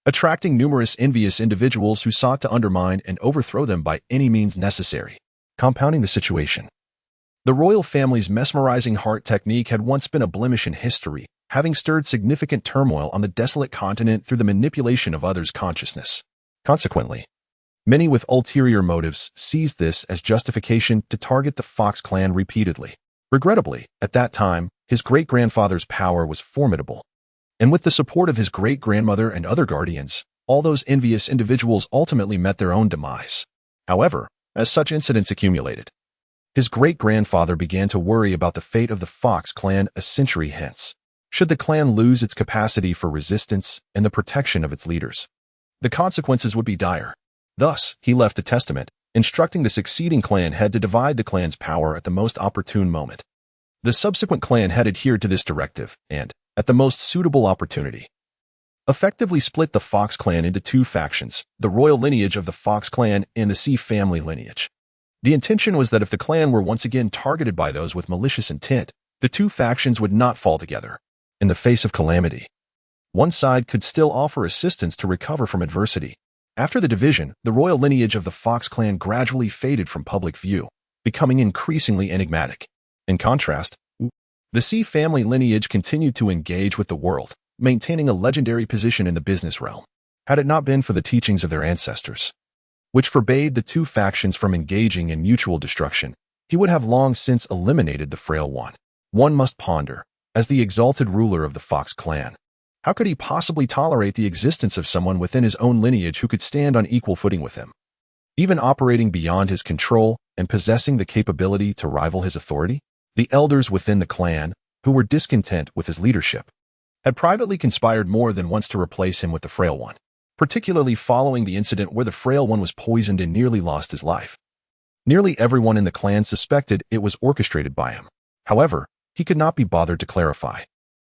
attracting numerous envious individuals who sought to undermine and overthrow them by any means necessary, compounding the situation. The royal family's mesmerizing heart technique had once been a blemish in history, having stirred significant turmoil on the desolate continent through the manipulation of others' consciousness. Consequently, many with ulterior motives seized this as justification to target the Fox clan repeatedly. Regrettably, at that time, his great-grandfather's power was formidable, and with the support of his great-grandmother and other guardians, all those envious individuals ultimately met their own demise. However, as such incidents accumulated, his great-grandfather began to worry about the fate of the Fox clan a century hence, should the clan lose its capacity for resistance and the protection of its leaders. The consequences would be dire. Thus, he left a testament, instructing the succeeding clan head to divide the clan's power at the most opportune moment. The subsequent clan head adhered to this directive and, at the most suitable opportunity, effectively split the Fox clan into two factions, the royal lineage of the Fox clan and the C family lineage. The intention was that if the clan were once again targeted by those with malicious intent, the two factions would not fall together. In the face of calamity, one side could still offer assistance to recover from adversity. After the division, the royal lineage of the Fox clan gradually faded from public view, becoming increasingly enigmatic. In contrast, the C family lineage continued to engage with the world, maintaining a legendary position in the business realm. Had it not been for the teachings of their ancestors, which forbade the two factions from engaging in mutual destruction, he would have long since eliminated the frail one. One must ponder, as the exalted ruler of the Fox clan, how could he possibly tolerate the existence of someone within his own lineage who could stand on equal footing with him, even operating beyond his control and possessing the capability to rival his authority? The elders within the clan, who were discontent with his leadership, had privately conspired more than once to replace him with the frail one, particularly following the incident where the frail one was poisoned and nearly lost his life. Nearly everyone in the clan suspected it was orchestrated by him. However, he could not be bothered to clarify.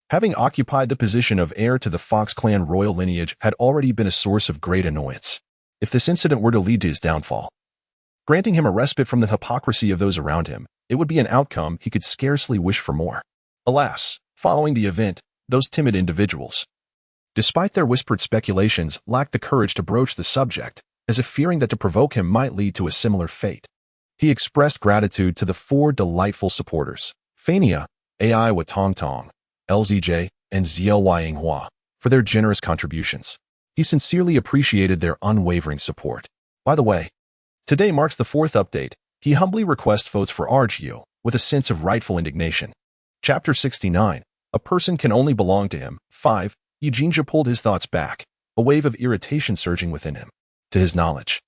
Having occupied the position of heir to the Fox clan royal lineage had already been a source of great annoyance. If this incident were to lead to his downfall, granting him a respite from the hypocrisy of those around him, it would be an outcome he could scarcely wish for more. Alas, following the event, those timid individuals, despite their whispered speculations, lacked the courage to broach the subject, as if fearing that to provoke him might lead to a similar fate. He expressed gratitude to the four delightful supporters, Fania, AI Watong Tong, LZJ, and Zly Hua, for their generous contributions. He sincerely appreciated their unwavering support. By the way, today marks the fourth update. He humbly requests votes for Argio, with a sense of rightful indignation. Chapter 69. A person can only belong to him. 5. Eugenia pulled his thoughts back, a wave of irritation surging within him. To his knowledge,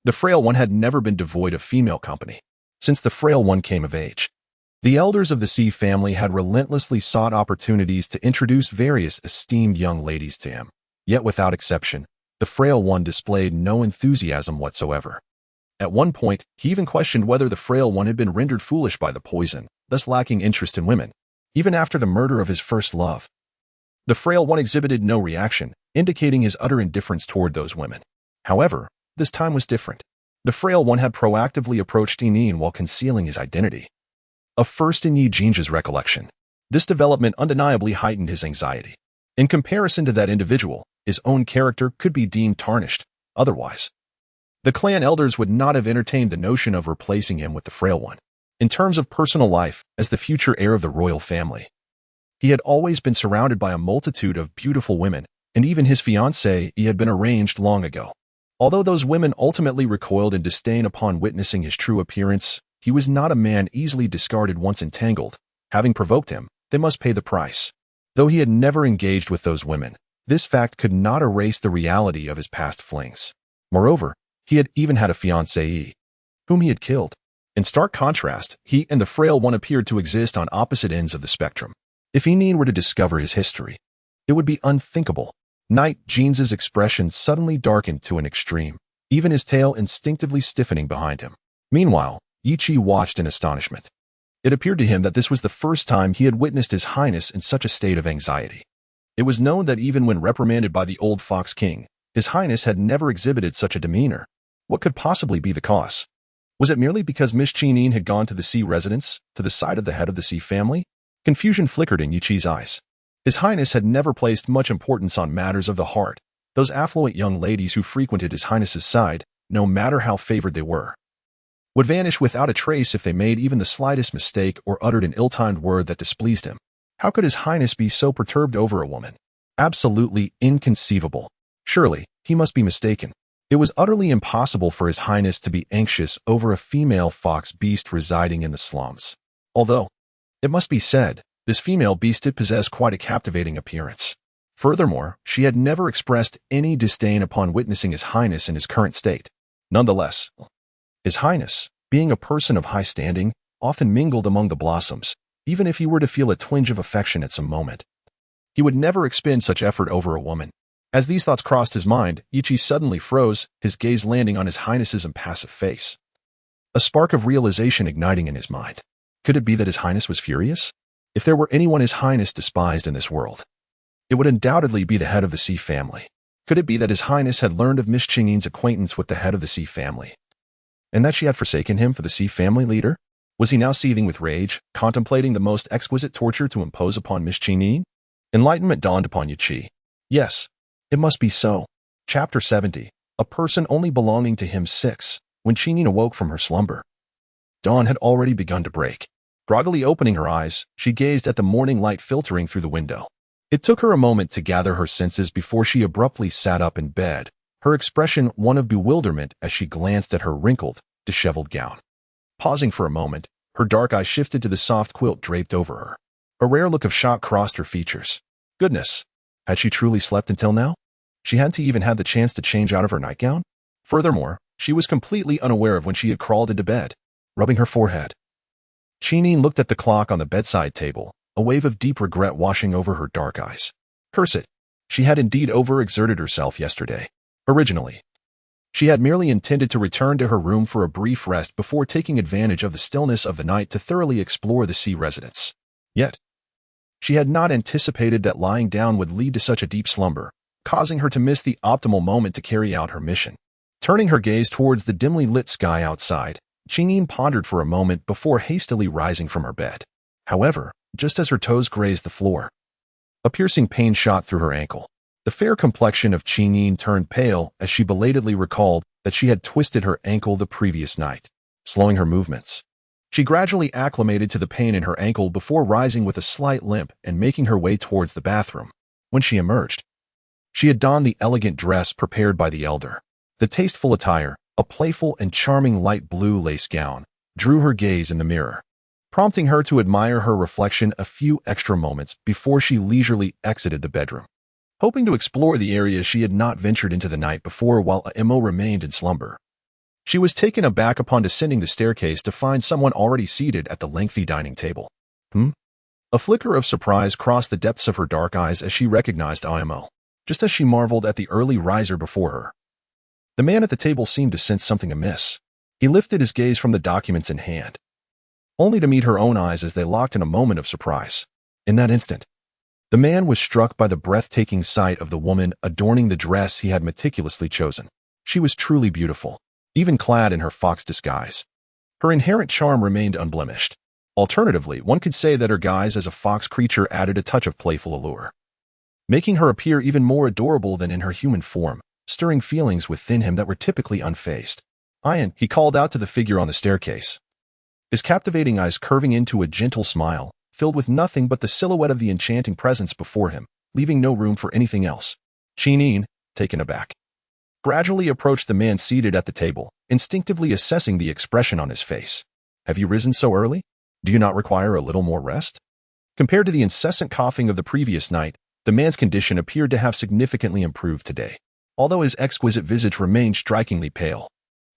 the frail one had never been devoid of female company. Since the frail one came of age, the elders of the C family had relentlessly sought opportunities to introduce various esteemed young ladies to him. Yet without exception, the frail one displayed no enthusiasm whatsoever. At one point, he even questioned whether the frail one had been rendered foolish by the poison, thus lacking interest in women. Even after the murder of his first love, the frail one exhibited no reaction, indicating his utter indifference toward those women. However, this time was different. The frail one had proactively approached Yinyin while concealing his identity. A first in Eugenia's recollection. This development undeniably heightened his anxiety. In comparison to that individual, his own character could be deemed tarnished. Otherwise, the clan elders would not have entertained the notion of replacing him with the frail one. In terms of personal life, as the future heir of the royal family, he had always been surrounded by a multitude of beautiful women, and even his fiancée had been arranged long ago. Although those women ultimately recoiled in disdain upon witnessing his true appearance, he was not a man easily discarded once entangled. Having provoked him, they must pay the price. Though he had never engaged with those women, this fact could not erase the reality of his past flings. Moreover, he had even had a fiancée, whom he had killed. In stark contrast, he and the frail one appeared to exist on opposite ends of the spectrum. If Yinyin were to discover his history, it would be unthinkable. Knight Jeans's expression suddenly darkened to an extreme, even his tail instinctively stiffening behind him. Meanwhile, Yiqi watched in astonishment. It appeared to him that this was the first time he had witnessed His Highness in such a state of anxiety. It was known that even when reprimanded by the old Fox King, His Highness had never exhibited such a demeanor. What could possibly be the cause? Was it merely because Miss Chinyin had gone to the C residence, to the side of the head of the C family? Confusion flickered in Yuqi's eyes. His Highness had never placed much importance on matters of the heart, those affluent young ladies who frequented His Highness's side, no matter how favored they were, would vanish without a trace if they made even the slightest mistake or uttered an ill-timed word that displeased him. How could His Highness be so perturbed over a woman? Absolutely inconceivable. Surely, he must be mistaken. It was utterly impossible for His Highness to be anxious over a female fox beast residing in the slums. Although, it must be said, this female beast did possess quite a captivating appearance. Furthermore, she had never expressed any disdain upon witnessing His Highness in his current state. Nonetheless, His Highness, being a person of high standing, often mingled among the blossoms, even if he were to feel a twinge of affection at some moment. He would never expend such effort over a woman. As these thoughts crossed his mind, Yuqi suddenly froze, his gaze landing on His Highness's impassive face. A spark of realization igniting in his mind. Could it be that His Highness was furious? If there were anyone His Highness despised in this world, it would undoubtedly be the head of the C family. Could it be that His Highness had learned of Miss Chingyin's acquaintance with the head of the C family, and that she had forsaken him for the C family leader? Was he now seething with rage, contemplating the most exquisite torture to impose upon Miss Chinyin? Enlightenment dawned upon Yuqi. Yes, it must be so. Chapter 70. A person only belonging to him 6. When Chinyin awoke from her slumber, dawn had already begun to break. Groggily opening her eyes, she gazed at the morning light filtering through the window. It took her a moment to gather her senses before she abruptly sat up in bed, her expression one of bewilderment as she glanced at her wrinkled, disheveled gown. Pausing for a moment, her dark eyes shifted to the soft quilt draped over her. A rare look of shock crossed her features. Goodness, had she truly slept until now? She hadn't even had the chance to change out of her nightgown? Furthermore, she was completely unaware of when she had crawled into bed, rubbing her forehead. Chinyin looked at the clock on the bedside table, a wave of deep regret washing over her dark eyes. Curse it, she had indeed overexerted herself yesterday. Originally, she had merely intended to return to her room for a brief rest before taking advantage of the stillness of the night to thoroughly explore the C residence. Yet, she had not anticipated that lying down would lead to such a deep slumber, causing her to miss the optimal moment to carry out her mission. Turning her gaze towards the dimly lit sky outside, Chinyin pondered for a moment before hastily rising from her bed. However, just as her toes grazed the floor, a piercing pain shot through her ankle. The fair complexion of Chinyin turned pale as she belatedly recalled that she had twisted her ankle the previous night, slowing her movements. She gradually acclimated to the pain in her ankle before rising with a slight limp and making her way towards the bathroom. When she emerged, she had donned the elegant dress prepared by the elder. The tasteful attire, a playful and charming light blue lace gown, drew her gaze in the mirror, prompting her to admire her reflection a few extra moments before she leisurely exited the bedroom. Hoping to explore the areas she had not ventured into the night before while Imo remained in slumber, she was taken aback upon descending the staircase to find someone already seated at the lengthy dining table. A flicker of surprise crossed the depths of her dark eyes as she recognized Imo, just as she marveled at the early riser before her. The man at the table seemed to sense something amiss. He lifted his gaze from the documents in hand, only to meet her own eyes as they locked in a moment of surprise. In that instant, the man was struck by the breathtaking sight of the woman adorning the dress he had meticulously chosen. She was truly beautiful, even clad in her fox disguise. Her inherent charm remained unblemished. Alternatively, one could say that her guise as a fox creature added a touch of playful allure, making her appear even more adorable than in her human form, stirring feelings within him that were typically unfazed. Ian, he called out to the figure on the staircase, his captivating eyes curving into a gentle smile, filled with nothing but the silhouette of the enchanting presence before him, leaving no room for anything else. Chinyin, taken aback, gradually approached the man seated at the table, instinctively assessing the expression on his face. Have you risen so early? Do you not require a little more rest? Compared to the incessant coughing of the previous night, the man's condition appeared to have significantly improved today. Although his exquisite visage remained strikingly pale,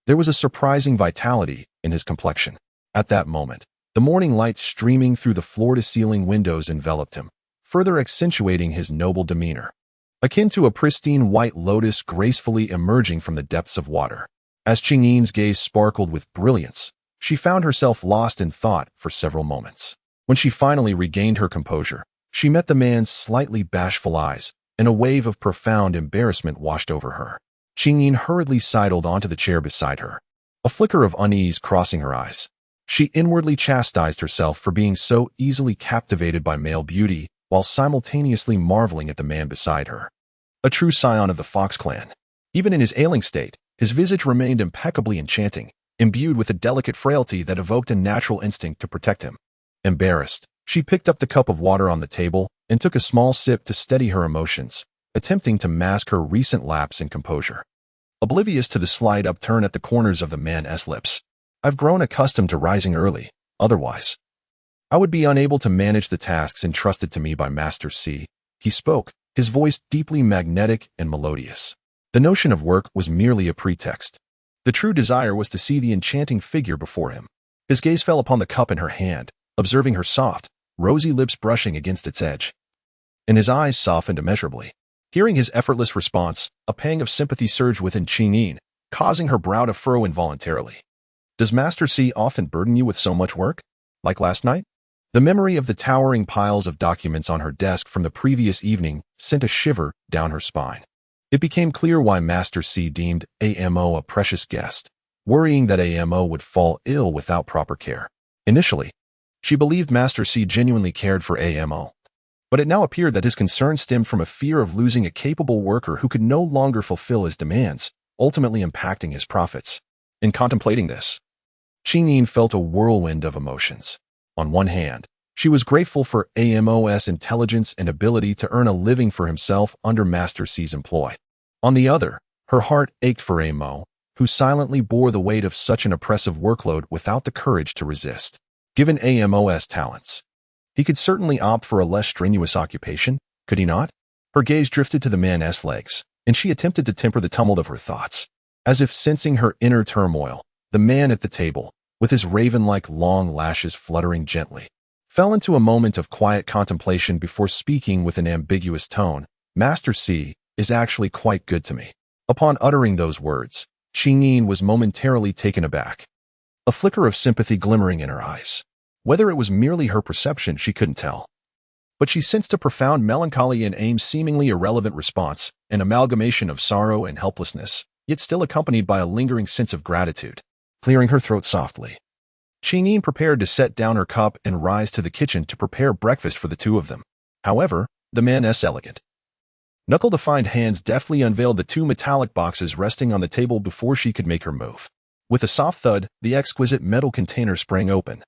there was a surprising vitality in his complexion. At that moment, the morning light streaming through the floor-to-ceiling windows enveloped him, further accentuating his noble demeanor, akin to a pristine white lotus gracefully emerging from the depths of water. As Chingyin's gaze sparkled with brilliance, she found herself lost in thought for several moments. When she finally regained her composure, she met the man's slightly bashful eyes, and a wave of profound embarrassment washed over her. Chinyin hurriedly sidled onto the chair beside her, a flicker of unease crossing her eyes. She inwardly chastised herself for being so easily captivated by male beauty while simultaneously marveling at the man beside her. A true scion of the Fox clan. Even in his ailing state, his visage remained impeccably enchanting, imbued with a delicate frailty that evoked a natural instinct to protect him. Embarrassed, she picked up the cup of water on the table and took a small sip to steady her emotions, attempting to mask her recent lapse in composure. Oblivious to the slight upturn at the corners of the man's lips. I've grown accustomed to rising early, otherwise I would be unable to manage the tasks entrusted to me by Master C. He spoke, his voice deeply magnetic and melodious. The notion of work was merely a pretext. The true desire was to see the enchanting figure before him. His gaze fell upon the cup in her hand, observing her soft, rosy lips brushing against its edge. And his eyes softened immeasurably. Hearing his effortless response, a pang of sympathy surged within Qingyin, causing her brow to furrow involuntarily. Does Master C often burden you with so much work? Like last night? The memory of the towering piles of documents on her desk from the previous evening sent a shiver down her spine. It became clear why Master C deemed Amo a precious guest, worrying that Amo would fall ill without proper care. Initially, she believed Master C genuinely cared for Amo, but it now appeared that his concern stemmed from a fear of losing a capable worker who could no longer fulfill his demands, ultimately impacting his profits. In contemplating this, Qingyin felt a whirlwind of emotions. On one hand, she was grateful for Amo's intelligence and ability to earn a living for himself under Master C's employ. On the other, her heart ached for Amo, who silently bore the weight of such an oppressive workload without the courage to resist. Given Amo's talents, he could certainly opt for a less strenuous occupation, could he not? Her gaze drifted to the man's legs, and she attempted to temper the tumult of her thoughts. As if sensing her inner turmoil, the man at the table, with his raven-like long lashes fluttering gently, fell into a moment of quiet contemplation before speaking with an ambiguous tone. Master C is actually quite good to me. Upon uttering those words, Qingyin was momentarily taken aback, a flicker of sympathy glimmering in her eyes. Whether it was merely her perception, she couldn't tell. But she sensed a profound melancholy in Aim's seemingly irrelevant response, an amalgamation of sorrow and helplessness, yet still accompanied by a lingering sense of gratitude. Clearing her throat softly, Qingyin prepared to set down her cup and rise to the kitchen to prepare breakfast for the two of them. However, the man's elegant, knuckle-defined hands deftly unveiled the two metallic boxes resting on the table before she could make her move. With a soft thud, the exquisite metal container sprang open,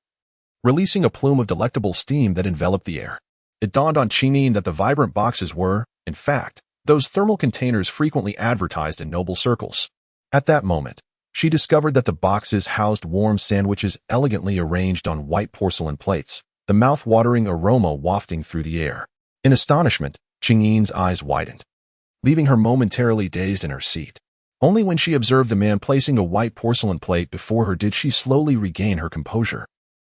releasing a plume of delectable steam that enveloped the air. It dawned on Qingyin that the vibrant boxes were, in fact, those thermal containers frequently advertised in noble circles. At that moment, she discovered that the boxes housed warm sandwiches elegantly arranged on white porcelain plates, the mouth-watering aroma wafting through the air. In astonishment, Qingyin's eyes widened, leaving her momentarily dazed in her seat. Only when she observed the man placing a white porcelain plate before her did she slowly regain her composure.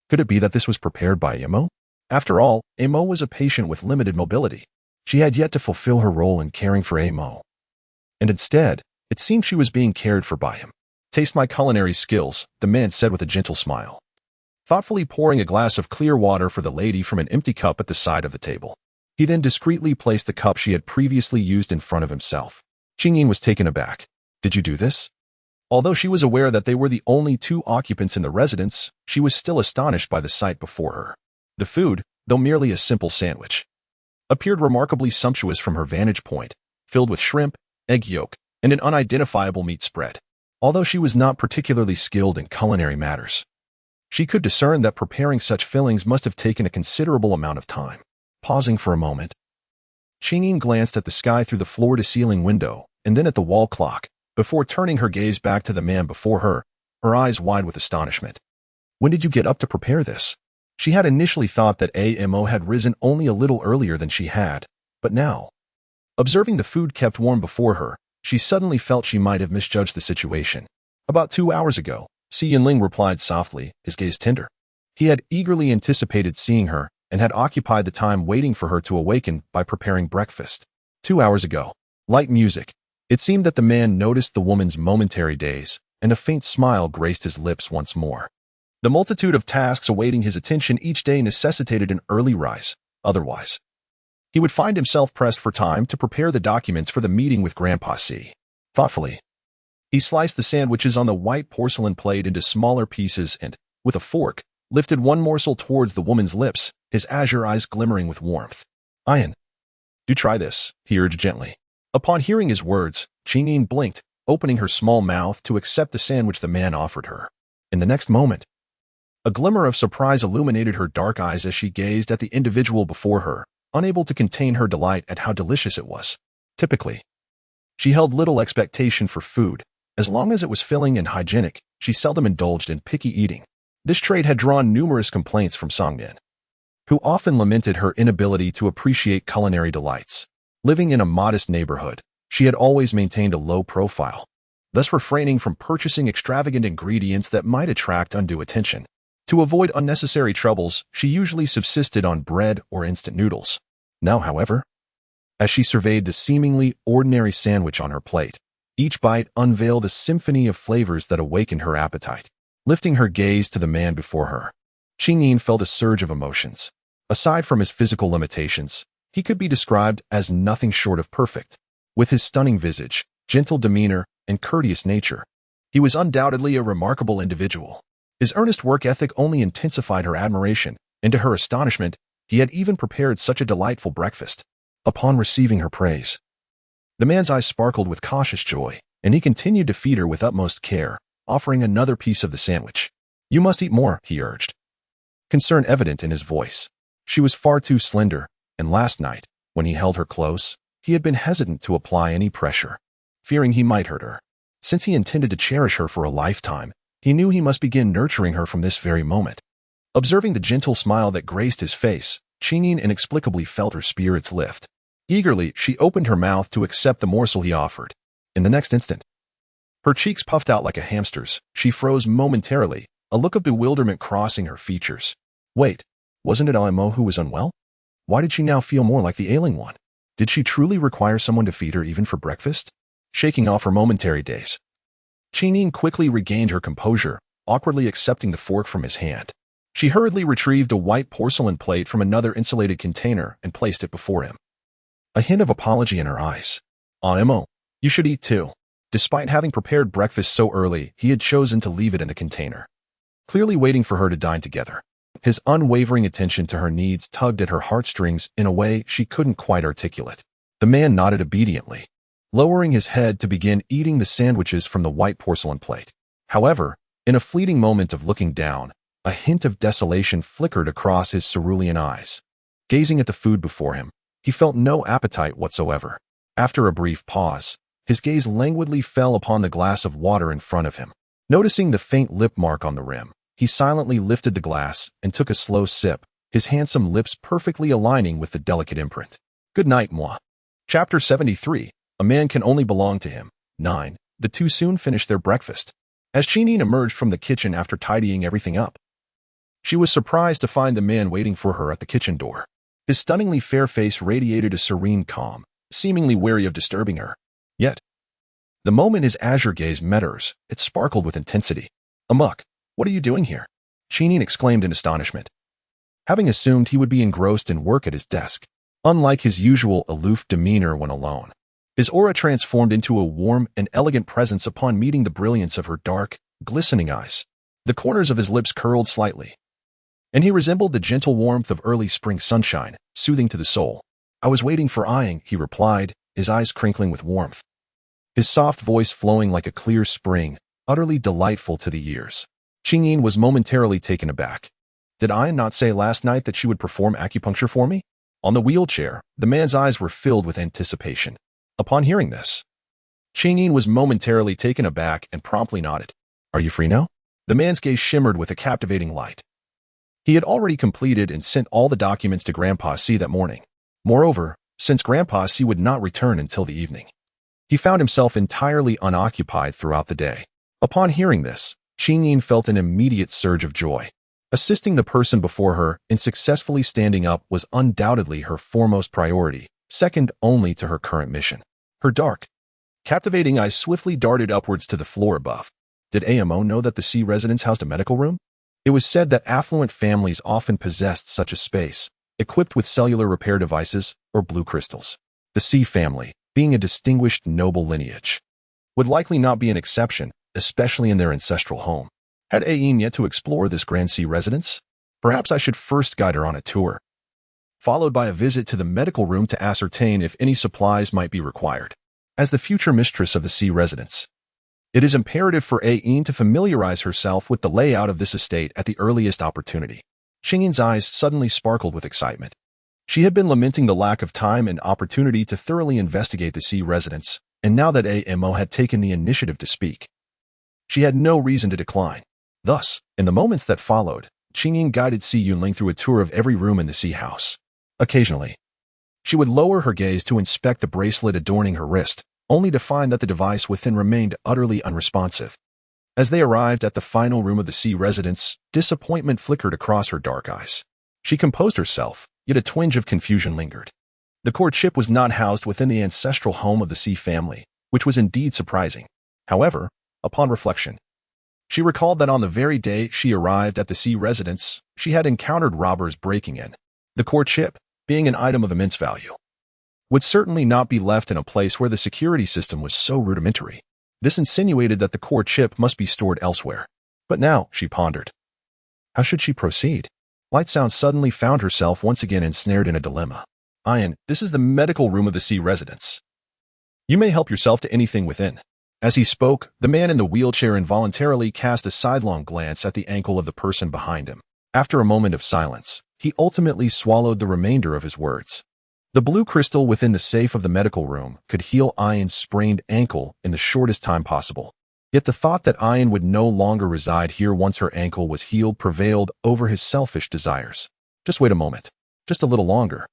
Could it be that this was prepared by Amo? After all, Amo was a patient with limited mobility. She had yet to fulfill her role in caring for Amo. And instead, it seemed she was being cared for by him. Taste my culinary skills, the man said with a gentle smile, thoughtfully pouring a glass of clear water for the lady from an empty cup at the side of the table. He then discreetly placed the cup she had previously used in front of himself. Qingyin was taken aback. Did you do this? Although she was aware that they were the only two occupants in the residence, she was still astonished by the sight before her. The food, though merely a simple sandwich, appeared remarkably sumptuous from her vantage point, filled with shrimp, egg yolk, and an unidentifiable meat spread. Although she was not particularly skilled in culinary matters, she could discern that preparing such fillings must have taken a considerable amount of time. Pausing for a moment, Qingyin glanced at the sky through the floor-to-ceiling window and then at the wall clock, before turning her gaze back to the man before her, her eyes wide with astonishment. When did you get up to prepare this? She had initially thought that Amo had risen only a little earlier than she had, but now, observing the food kept warm before her, she suddenly felt she might have misjudged the situation. About 2 hours ago, Si Yinling replied softly, his gaze tender. He had eagerly anticipated seeing her and had occupied the time waiting for her to awaken by preparing breakfast. 2 hours ago. Light music. It seemed that the man noticed the woman's momentary daze, and a faint smile graced his lips once more. The multitude of tasks awaiting his attention each day necessitated an early rise. Otherwise, he would find himself pressed for time to prepare the documents for the meeting with Grandpa C. Thoughtfully, He sliced the sandwiches on the white porcelain plate into smaller pieces and, with a fork, lifted one morsel towards the woman's lips, his azure eyes glimmering with warmth. "Ian, do try this," he urged gently. Upon hearing his words, Chingin blinked, opening her small mouth to accept the sandwich the man offered her. In the next moment, a glimmer of surprise illuminated her dark eyes as she gazed at the individual before her, unable to contain her delight at how delicious it was. Typically, she held little expectation for food. As long as it was filling and hygienic, she seldom indulged in picky eating. This trait had drawn numerous complaints from Songmin, who often lamented her inability to appreciate culinary delights. Living in a modest neighborhood, she had always maintained a low profile, thus refraining from purchasing extravagant ingredients that might attract undue attention. To avoid unnecessary troubles, she usually subsisted on bread or instant noodles. Now, however, as she surveyed the seemingly ordinary sandwich on her plate, each bite unveiled a symphony of flavors that awakened her appetite. Lifting her gaze to the man before her, Chingin felt a surge of emotions. Aside from his physical limitations, he could be described as nothing short of perfect. With his stunning visage, gentle demeanor, and courteous nature, he was undoubtedly a remarkable individual. His earnest work ethic only intensified her admiration, and to her astonishment, he had even prepared such a delightful breakfast. Upon receiving her praise, the man's eyes sparkled with cautious joy, and he continued to feed her with utmost care, offering another piece of the sandwich. "You must eat more," he urged, concern evident in his voice. She was far too slender, and last night, when he held her close, he had been hesitant to apply any pressure, fearing he might hurt her. Since he intended to cherish her for a lifetime, he knew he must begin nurturing her from this very moment. Observing the gentle smile that graced his face, Chingin inexplicably felt her spirits lift. Eagerly, she opened her mouth to accept the morsel he offered. In the next instant, her cheeks puffed out like a hamster's. She froze momentarily, a look of bewilderment crossing her features. Wait, wasn't it Imo who was unwell? Why did she now feel more like the ailing one? Did she truly require someone to feed her even for breakfast? Shaking off her momentary daze, Chingin quickly regained her composure, awkwardly accepting the fork from his hand. She hurriedly retrieved a white porcelain plate from another insulated container and placed it before him. A hint of apology in her eyes. "Imo, you should eat too." Despite having prepared breakfast so early, he had chosen to leave it in the container, clearly waiting for her to dine together. His unwavering attention to her needs tugged at her heartstrings in a way she couldn't quite articulate. The man nodded obediently, lowering his head to begin eating the sandwiches from the white porcelain plate. However, in a fleeting moment of looking down, a hint of desolation flickered across his cerulean eyes. Gazing at the food before him, he felt no appetite whatsoever. After a brief pause, his gaze languidly fell upon the glass of water in front of him. Noticing the faint lip mark on the rim, he silently lifted the glass and took a slow sip, his handsome lips perfectly aligning with the delicate imprint. "Good night, moi." Chapter 73. A man can only belong to him. 9. The two soon finished their breakfast. As Chingin emerged from the kitchen after tidying everything up, she was surprised to find the man waiting for her at the kitchen door. His stunningly fair face radiated a serene calm, seemingly wary of disturbing her. Yet, the moment his azure gaze met hers, it sparkled with intensity. "Amok, what are you doing here?" Chingin exclaimed in astonishment, having assumed he would be engrossed in work at his desk. Unlike his usual aloof demeanor when alone, his aura transformed into a warm and elegant presence upon meeting the brilliance of her dark, glistening eyes. The corners of his lips curled slightly, and he resembled the gentle warmth of early spring sunshine, soothing to the soul. "I was waiting for Ian," he replied, his eyes crinkling with warmth, his soft voice flowing like a clear spring, utterly delightful to the ears. Chingin was momentarily taken aback. "Did Ian not say last night that she would perform acupuncture for me?" On the wheelchair, the man's eyes were filled with anticipation. Upon hearing this, Chingin was momentarily taken aback and promptly nodded. "Are you free now?" The man's gaze shimmered with a captivating light. He had already completed and sent all the documents to Grandpa C that morning. Moreover, since Grandpa C would not return until the evening, he found himself entirely unoccupied throughout the day. Upon hearing this, Chingin felt an immediate surge of joy. Assisting the person before her in successfully standing up was undoubtedly her foremost priority, second only to her current mission. Her dark, captivating eyes swiftly darted upwards to the floor above. Did AMO know that the C residence housed a medical room? It was said that affluent families often possessed such a space, equipped with cellular repair devices or blue crystals. The C family, being a distinguished noble lineage, would likely not be an exception, especially in their ancestral home. Had Ain yet to explore this Grand Sea residence? Perhaps I should first guide her on a tour, followed by a visit to the medical room to ascertain if any supplies might be required. As the future mistress of the sea residence, it is imperative for Ain to familiarize herself with the layout of this estate at the earliest opportunity. Qingyin's eyes suddenly sparkled with excitement. She had been lamenting the lack of time and opportunity to thoroughly investigate the sea residence, and now that Amo had taken the initiative to speak, she had no reason to decline. Thus, in the moments that followed, Qingyin guided Si Yunling through a tour of every room in the sea house. Occasionally, she would lower her gaze to inspect the bracelet adorning her wrist, only to find that the device within remained utterly unresponsive. As they arrived at the final room of the sea residence, disappointment flickered across her dark eyes. She composed herself, yet a twinge of confusion lingered. The courtship was not housed within the ancestral home of the sea family, which was indeed surprising. However, upon reflection, she recalled that on the very day she arrived at the sea residence, she had encountered robbers breaking in. The courtship, being an item of immense value, would certainly not be left in a place where the security system was so rudimentary. This insinuated that the courtship must be stored elsewhere. But now, she pondered, how should she proceed? Light Sound suddenly found herself once again ensnared in a dilemma. Ian, this is the medical room of the sea residence. You may help yourself to anything within. As he spoke, the man in the wheelchair involuntarily cast a sidelong glance at the ankle of the person behind him. After a moment of silence, he ultimately swallowed the remainder of his words. The blue crystal within the safe of the medical room could heal Ian's sprained ankle in the shortest time possible. Yet the thought that Ian would no longer reside here once her ankle was healed prevailed over his selfish desires. Just wait a moment. Just a little longer.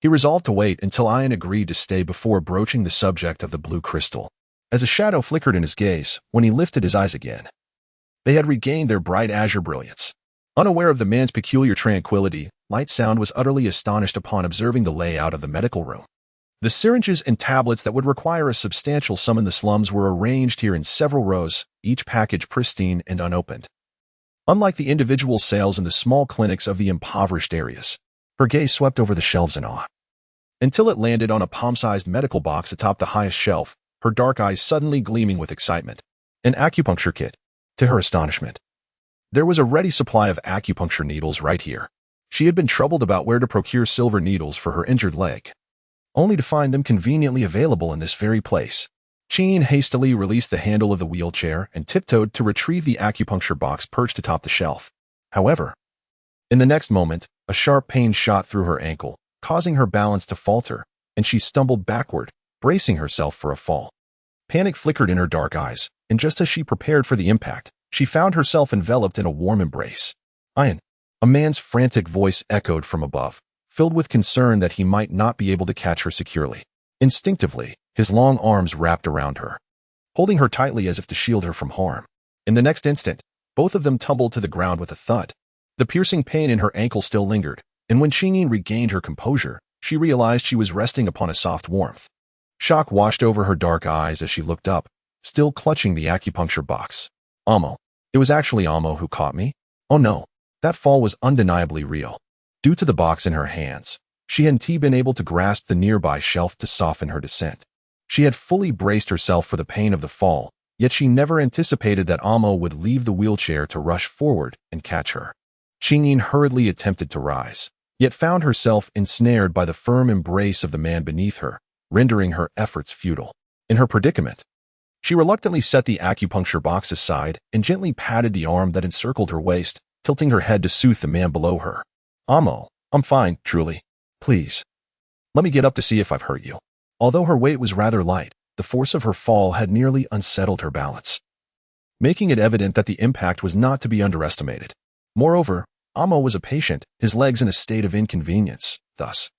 He resolved to wait until Ian agreed to stay before broaching the subject of the blue crystal. As a shadow flickered in his gaze, when he lifted his eyes again, they had regained their bright azure brilliance. Unaware of the man's peculiar tranquility, Light Sound was utterly astonished upon observing the layout of the medical room. The syringes and tablets that would require a substantial sum in the slums were arranged here in several rows, each package pristine and unopened. Unlike the individual sales in the small clinics of the impoverished areas, her gaze swept over the shelves in awe, until it landed on a palm-sized medical box atop the highest shelf, her dark eyes suddenly gleaming with excitement. An acupuncture kit. To her astonishment, there was a ready supply of acupuncture needles right here. She had been troubled about where to procure silver needles for her injured leg, only to find them conveniently available in this very place. Qingyin hastily released the handle of the wheelchair and tiptoed to retrieve the acupuncture box perched atop the shelf. However, in the next moment, a sharp pain shot through her ankle, causing her balance to falter, and she stumbled backward, bracing herself for a fall. Panic flickered in her dark eyes, and just as she prepared for the impact, she found herself enveloped in a warm embrace. Ian, a man's frantic voice echoed from above, filled with concern that he might not be able to catch her securely. Instinctively, his long arms wrapped around her, holding her tightly as if to shield her from harm. In the next instant, both of them tumbled to the ground with a thud. The piercing pain in her ankle still lingered, and when Qingyin regained her composure, she realized she was resting upon a soft warmth. Shock washed over her dark eyes as she looked up, still clutching the acupuncture box. Amo. It was actually Amo who caught me? Oh no, that fall was undeniably real. Due to the box in her hands, she hadn't been able to grasp the nearby shelf to soften her descent. She had fully braced herself for the pain of the fall, yet she never anticipated that Amo would leave the wheelchair to rush forward and catch her. Qingyin hurriedly attempted to rise, yet found herself ensnared by the firm embrace of the man beneath her, rendering her efforts futile. In her predicament, she reluctantly set the acupuncture box aside and gently patted the arm that encircled her waist, tilting her head to soothe the man below her. Amo, I'm fine, truly. Please. Let me get up to see if I've hurt you. Although her weight was rather light, the force of her fall had nearly unsettled her balance, making it evident that the impact was not to be underestimated. Moreover, Amo was a patient, his legs in a state of inconvenience. Thus,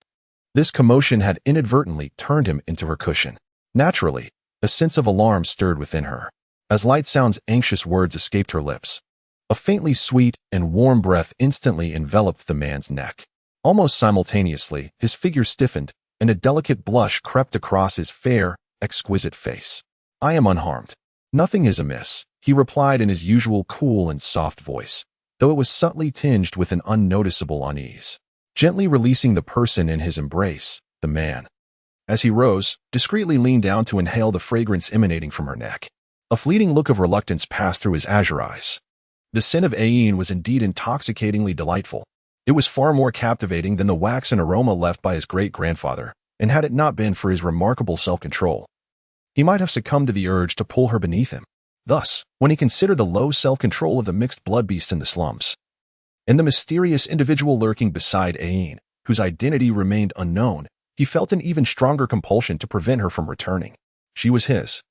this commotion had inadvertently turned him into her cushion. Naturally, a sense of alarm stirred within her, as Light Sound's anxious words escaped her lips. A faintly sweet and warm breath instantly enveloped the man's neck. Almost simultaneously, his figure stiffened, and a delicate blush crept across his fair, exquisite face. I am unharmed. Nothing is amiss, he replied in his usual cool and soft voice, though it was subtly tinged with an unnoticeable unease. Gently releasing the person in his embrace, the man As he rose, discreetly leaned down to inhale the fragrance emanating from her neck. A fleeting look of reluctance passed through his azure eyes. The scent of Ain was indeed intoxicatingly delightful. It was far more captivating than the waxen aroma left by his great-grandfather, and had it not been for his remarkable self-control, he might have succumbed to the urge to pull her beneath him. Thus, when he considered the low self-control of the mixed blood beast in the slums, and the mysterious individual lurking beside Ain, whose identity remained unknown, he felt an even stronger compulsion to prevent her from returning. She was his,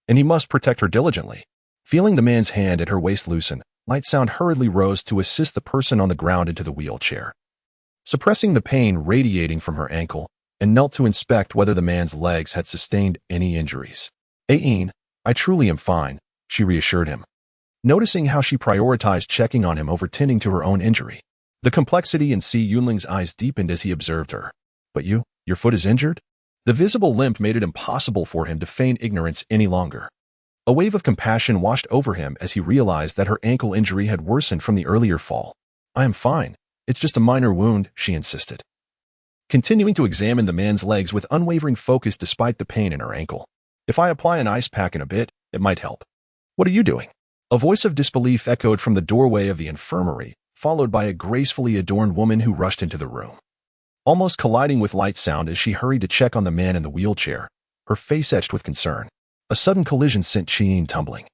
and he must protect her diligently. Feeling the man's hand at her waist loosen, Lightsound hurriedly rose to assist the person on the ground into the wheelchair. Suppressing the pain radiating from her ankle, and knelt to inspect whether the man's legs had sustained any injuries. Ain, I truly am fine, she reassured him, noticing how she prioritized checking on him over tending to her own injury. The complexity in Si Yunling's eyes deepened as he observed her. But your foot is injured? The visible limp made it impossible for him to feign ignorance any longer. A wave of compassion washed over him as he realized that her ankle injury had worsened from the earlier fall. I am fine. It's just a minor wound, she insisted, continuing to examine the man's legs with unwavering focus despite the pain in her ankle. If I apply an ice pack in a bit, it might help. What are you doing? A voice of disbelief echoed from the doorway of the infirmary, followed by a gracefully adorned woman who rushed into the room. Almost colliding with Lightsound as she hurried to check on the man in the wheelchair, her face etched with concern. A sudden collision sent Qin tumbling,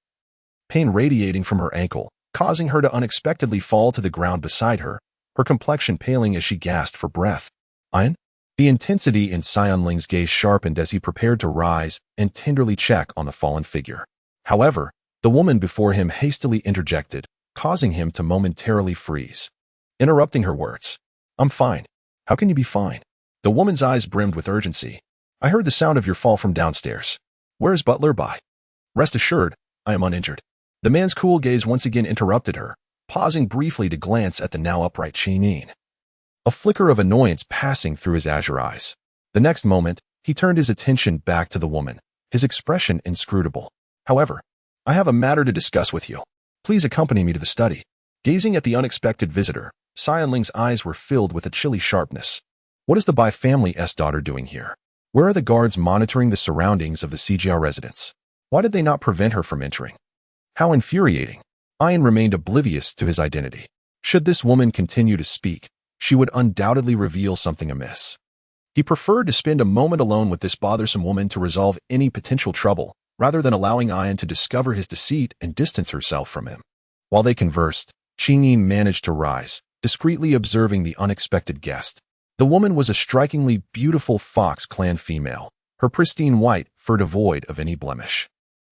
pain radiating from her ankle, causing her to unexpectedly fall to the ground beside her, her complexion paling as she gasped for breath. Ian? The intensity in Si Yunling's gaze sharpened as he prepared to rise and tenderly check on the fallen figure. However, the woman before him hastily interjected, causing him to momentarily freeze, interrupting her words. I'm fine. How can you be fine? The woman's eyes brimmed with urgency. I heard the sound of your fall from downstairs. Where is Butler Bai? Rest assured, I am uninjured. The man's cool gaze once again interrupted her, pausing briefly to glance at the now upright Qin. A flicker of annoyance passing through his azure eyes. The next moment, he turned his attention back to the woman, his expression inscrutable. However, I have a matter to discuss with you. Please accompany me to the study. Gazing at the unexpected visitor, Si Yunling's eyes were filled with a chilly sharpness. What is the Bai family's daughter doing here? Where are the guards monitoring the surroundings of the CGR residence? Why did they not prevent her from entering? How infuriating. Ian remained oblivious to his identity. Should this woman continue to speak, she would undoubtedly reveal something amiss. He preferred to spend a moment alone with this bothersome woman to resolve any potential trouble, rather than allowing Ian to discover his deceit and distance herself from him. While they conversed, Qin managed to rise, discreetly observing the unexpected guest. The woman was a strikingly beautiful Fox clan female, her pristine white fur devoid of any blemish.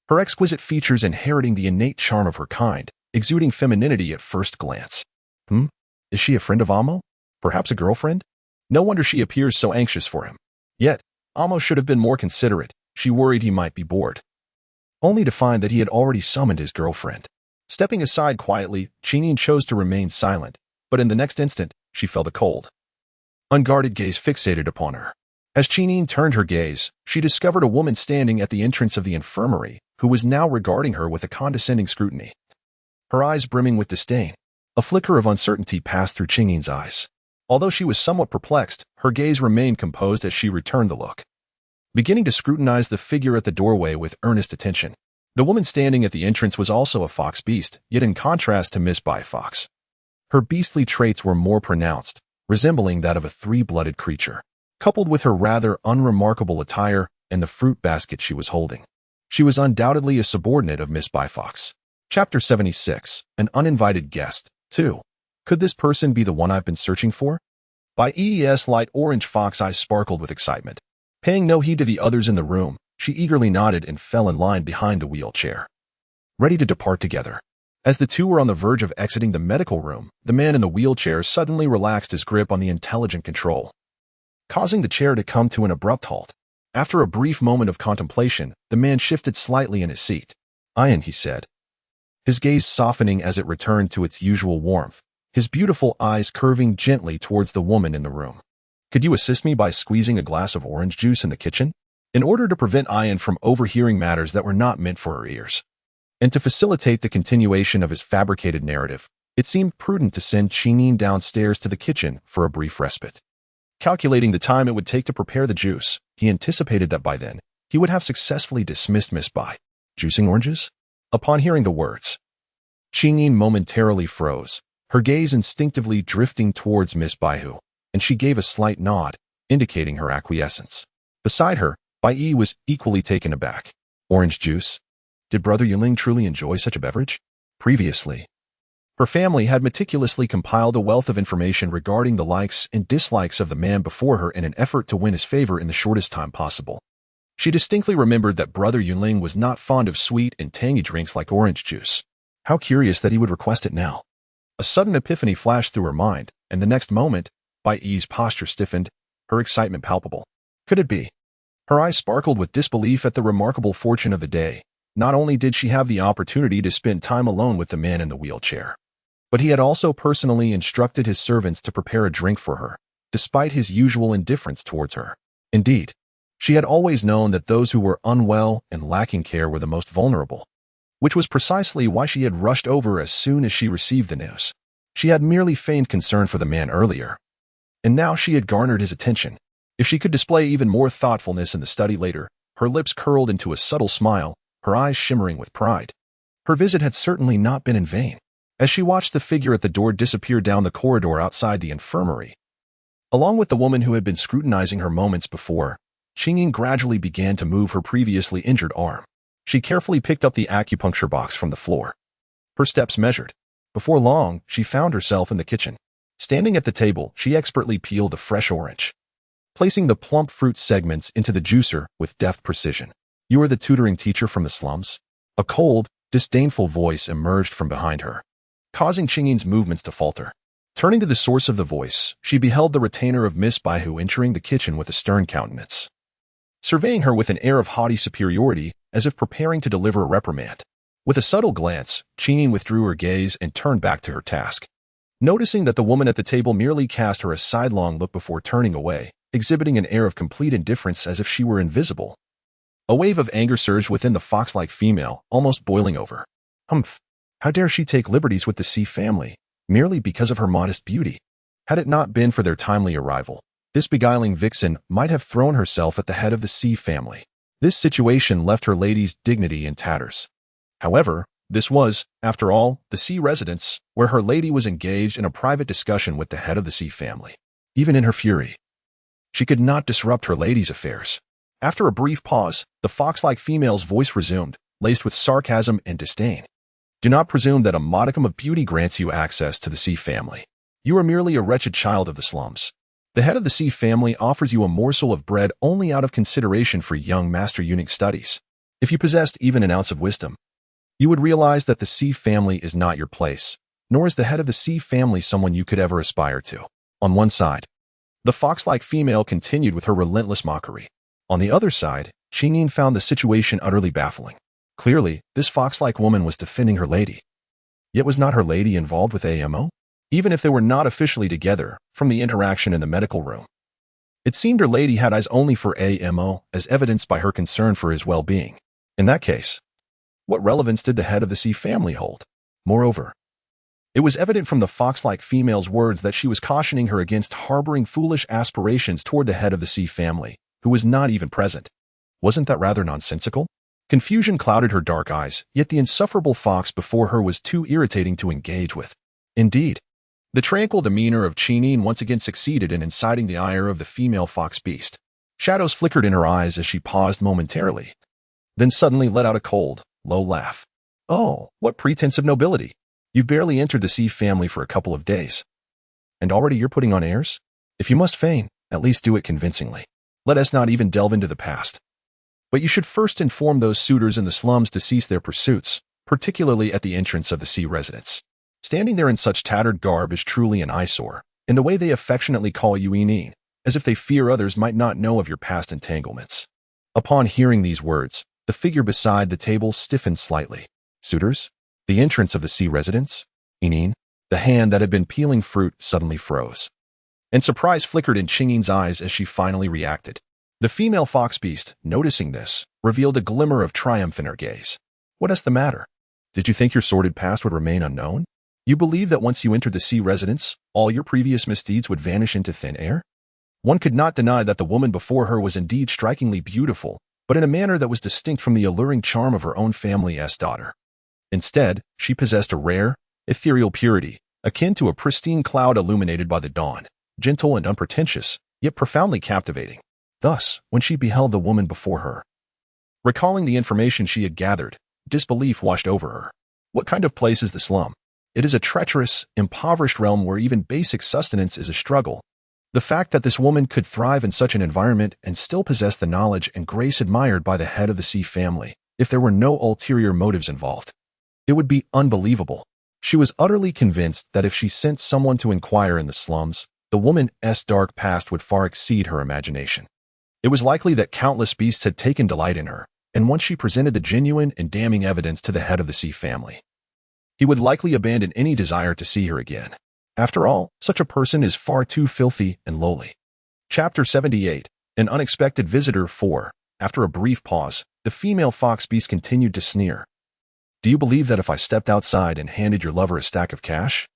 Her exquisite features inheriting the innate charm of her kind, exuding femininity at first glance. Is she a friend of Amo? Perhaps a girlfriend? No wonder she appears so anxious for him. Yet, Amo should have been more considerate. She worried he might be bored, only to find that he had already summoned his girlfriend. Stepping aside quietly, Qin chose to remain silent, but in the next instant, she felt a cold, unguarded gaze fixated upon her. As Qin turned her gaze, she discovered a woman standing at the entrance of the infirmary, who was now regarding her with a condescending scrutiny, her eyes brimming with disdain. A flicker of uncertainty passed through Qin's eyes. Although she was somewhat perplexed, her gaze remained composed as she returned the look, beginning to scrutinize the figure at the doorway with earnest attention. The woman standing at the entrance was also a fox beast, yet in contrast to Miss Bai Fox, her beastly traits were more pronounced, resembling that of a three-blooded creature, coupled with her rather unremarkable attire and the fruit basket she was holding. She was undoubtedly a subordinate of Miss Bai Fox. Chapter 76, An Uninvited Guest. 2. Could this person be the one I've been searching for? Bai E's light orange fox eyes sparkled with excitement. Paying no heed to the others in the room, she eagerly nodded and fell in line behind the wheelchair, ready to depart together. As the two were on the verge of exiting the medical room, the man in the wheelchair suddenly relaxed his grip on the intelligent control, causing the chair to come to an abrupt halt. After a brief moment of contemplation, the man shifted slightly in his seat. Ian, he said, his gaze softening as it returned to its usual warmth, his beautiful eyes curving gently towards the woman in the room. Could you assist me by squeezing a glass of orange juice in the kitchen? In order to prevent Ian from overhearing matters that were not meant for her ears, and to facilitate the continuation of his fabricated narrative, it seemed prudent to send Qin downstairs to the kitchen for a brief respite. Calculating the time it would take to prepare the juice, he anticipated that by then, he would have successfully dismissed Miss Bai. Juicing oranges? Upon hearing the words, Qingyin momentarily froze, her gaze instinctively drifting towards Miss Baihu, and she gave a slight nod, indicating her acquiescence. Beside her, Bai Yi was equally taken aback. Orange juice? Did Brother Yuling truly enjoy such a beverage? Previously, her family had meticulously compiled a wealth of information regarding the likes and dislikes of the man before her in an effort to win his favor in the shortest time possible. She distinctly remembered that Brother Yuling was not fond of sweet and tangy drinks like orange juice. How curious that he would request it now. A sudden epiphany flashed through her mind, and the next moment, Bai Yi's posture stiffened, her excitement palpable. Could it be? Her eyes sparkled with disbelief at the remarkable fortune of the day. Not only did she have the opportunity to spend time alone with the man in the wheelchair, but he had also personally instructed his servants to prepare a drink for her, despite his usual indifference towards her. Indeed, she had always known that those who were unwell and lacking care were the most vulnerable, which was precisely why she had rushed over as soon as she received the news. She had merely feigned concern for the man earlier, and now she had garnered his attention. If she could display even more thoughtfulness in the study later, her lips curled into a subtle smile, her eyes shimmering with pride. Her visit had certainly not been in vain. As she watched the figure at the door disappear down the corridor outside the infirmary, along with the woman who had been scrutinizing her moments before, Qingyin gradually began to move her previously injured arm. She carefully picked up the acupuncture box from the floor. Her steps measured. Before long, she found herself in the kitchen. Standing at the table, she expertly peeled a fresh orange, placing the plump fruit segments into the juicer with deft precision. You are the tutoring teacher from the slums? A cold, disdainful voice emerged from behind her, causing Qingyin's movements to falter. Turning to the source of the voice, she beheld the retainer of Miss Baihu entering the kitchen with a stern countenance, surveying her with an air of haughty superiority as if preparing to deliver a reprimand. With a subtle glance, Qingyin withdrew her gaze and turned back to her task. Noticing that the woman at the table merely cast her a sidelong look before turning away, exhibiting an air of complete indifference as if she were invisible, a wave of anger surged within the fox-like female, almost boiling over. Humph! How dare she take liberties with the C family, merely because of her modest beauty? Had it not been for their timely arrival, this beguiling vixen might have thrown herself at the head of the C family. This situation left her lady's dignity in tatters. However, this was, after all, the C residence, where her lady was engaged in a private discussion with the head of the C family. Even in her fury, she could not disrupt her lady's affairs. After a brief pause, the fox-like female's voice resumed, laced with sarcasm and disdain. Do not presume that a modicum of beauty grants you access to the C family. You are merely a wretched child of the slums. The head of the C family offers you a morsel of bread only out of consideration for young master eunuch studies. If you possessed even an ounce of wisdom, you would realize that the C family is not your place, nor is the head of the C family someone you could ever aspire to. On one side, the fox-like female continued with her relentless mockery. On the other side, Qingyin found the situation utterly baffling. Clearly, this fox-like woman was defending her lady. Yet was not her lady involved with AMO? Even if they were not officially together, from the interaction in the medical room, it seemed her lady had eyes only for AMO, as evidenced by her concern for his well-being. In that case, what relevance did the head of the C family hold? Moreover, it was evident from the fox-like female's words that she was cautioning her against harboring foolish aspirations toward the head of the C family, who was not even present. Wasn't that rather nonsensical? Confusion clouded her dark eyes, yet the insufferable fox before her was too irritating to engage with. Indeed, the tranquil demeanor of Qingyin once again succeeded in inciting the ire of the female fox beast. Shadows flickered in her eyes as she paused momentarily, then suddenly let out a cold, low laugh. Oh, what pretense of nobility! You've barely entered the C family for a couple of days, and already you're putting on airs? If you must feign, at least do it convincingly. Let us not even delve into the past. But you should first inform those suitors in the slums to cease their pursuits, particularly at the entrance of the C residence. Standing there in such tattered garb is truly an eyesore, in the way they affectionately call you Inin, as if they fear others might not know of your past entanglements. Upon hearing these words, the figure beside the table stiffened slightly. Suitors? The entrance of the C residence? Inin? The hand that had been peeling fruit suddenly froze, and surprise flickered in Qingyin's eyes as she finally reacted. The female fox beast, noticing this, revealed a glimmer of triumph in her gaze. What is the matter? Did you think your sordid past would remain unknown? You believe that once you entered the C residence, all your previous misdeeds would vanish into thin air? One could not deny that the woman before her was indeed strikingly beautiful, but in a manner that was distinct from the alluring charm of her own family's daughter. Instead, she possessed a rare, ethereal purity, akin to a pristine cloud illuminated by the dawn, gentle and unpretentious, yet profoundly captivating. Thus, when she beheld the woman before her, recalling the information she had gathered, disbelief washed over her. What kind of place is the slum? It is a treacherous, impoverished realm where even basic sustenance is a struggle. The fact that this woman could thrive in such an environment and still possess the knowledge and grace admired by the head of the C family, if there were no ulterior motives involved, it would be unbelievable. She was utterly convinced that if she sent someone to inquire in the slums, the woman's dark past would far exceed her imagination. It was likely that countless beasts had taken delight in her, and once she presented the genuine and damning evidence to the head of the C family, he would likely abandon any desire to see her again. After all, such a person is far too filthy and lowly. Chapter 78. An Unexpected Visitor 4. After a brief pause, the female fox beast continued to sneer. Do you believe that if I stepped outside and handed your lover a stack of cash,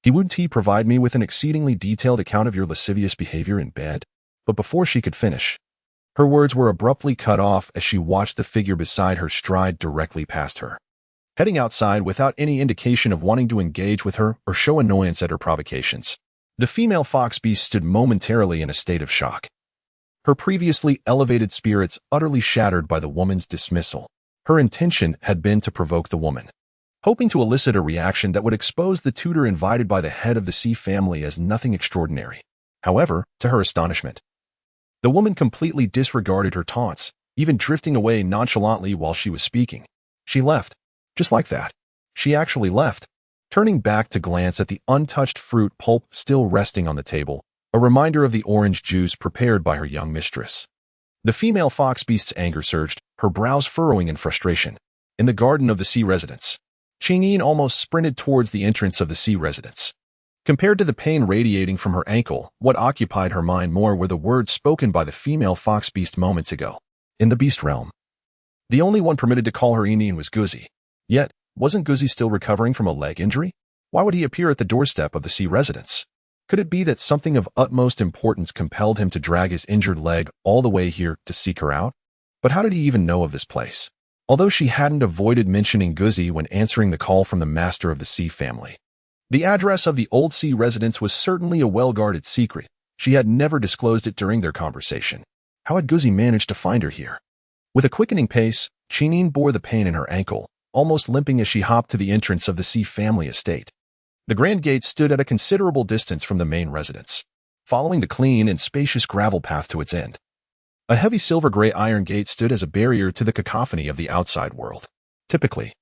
he wouldn't provide me with an exceedingly detailed account of your lascivious behavior in bed? But before she could finish, her words were abruptly cut off as she watched the figure beside her stride directly past her, heading outside without any indication of wanting to engage with her or show annoyance at her provocations. The female fox beast stood momentarily in a state of shock, her previously elevated spirits utterly shattered by the woman's dismissal. Her intention had been to provoke the woman, hoping to elicit a reaction that would expose the tutor invited by the head of the C family as nothing extraordinary. However, to her astonishment, the woman completely disregarded her taunts, even drifting away nonchalantly while she was speaking. She left. Just like that. She actually left, turning back to glance at the untouched fruit pulp still resting on the table, a reminder of the orange juice prepared by her young mistress. The female fox beast's anger surged, her brows furrowing in frustration. In the garden of the C residence, Chingyin almost sprinted towards the entrance of the C residence. Compared to the pain radiating from her ankle, what occupied her mind more were the words spoken by the female fox beast moments ago. In the beast realm, the only one permitted to call her Inin was Guzi. Yet, wasn't Guzi still recovering from a leg injury? Why would he appear at the doorstep of the C residence? Could it be that something of utmost importance compelled him to drag his injured leg all the way here to seek her out? But how did he even know of this place? Although she hadn't avoided mentioning Guzi when answering the call from the master of the C family, the address of the old C residence was certainly a well-guarded secret. She had never disclosed it during their conversation. How had Guzi managed to find her here? With a quickening pace, Chinin bore the pain in her ankle, almost limping as she hopped to the entrance of the C family estate. The grand gate stood at a considerable distance from the main residence, following the clean and spacious gravel path to its end. A heavy silver-gray iron gate stood as a barrier to the cacophony of the outside world. Typically,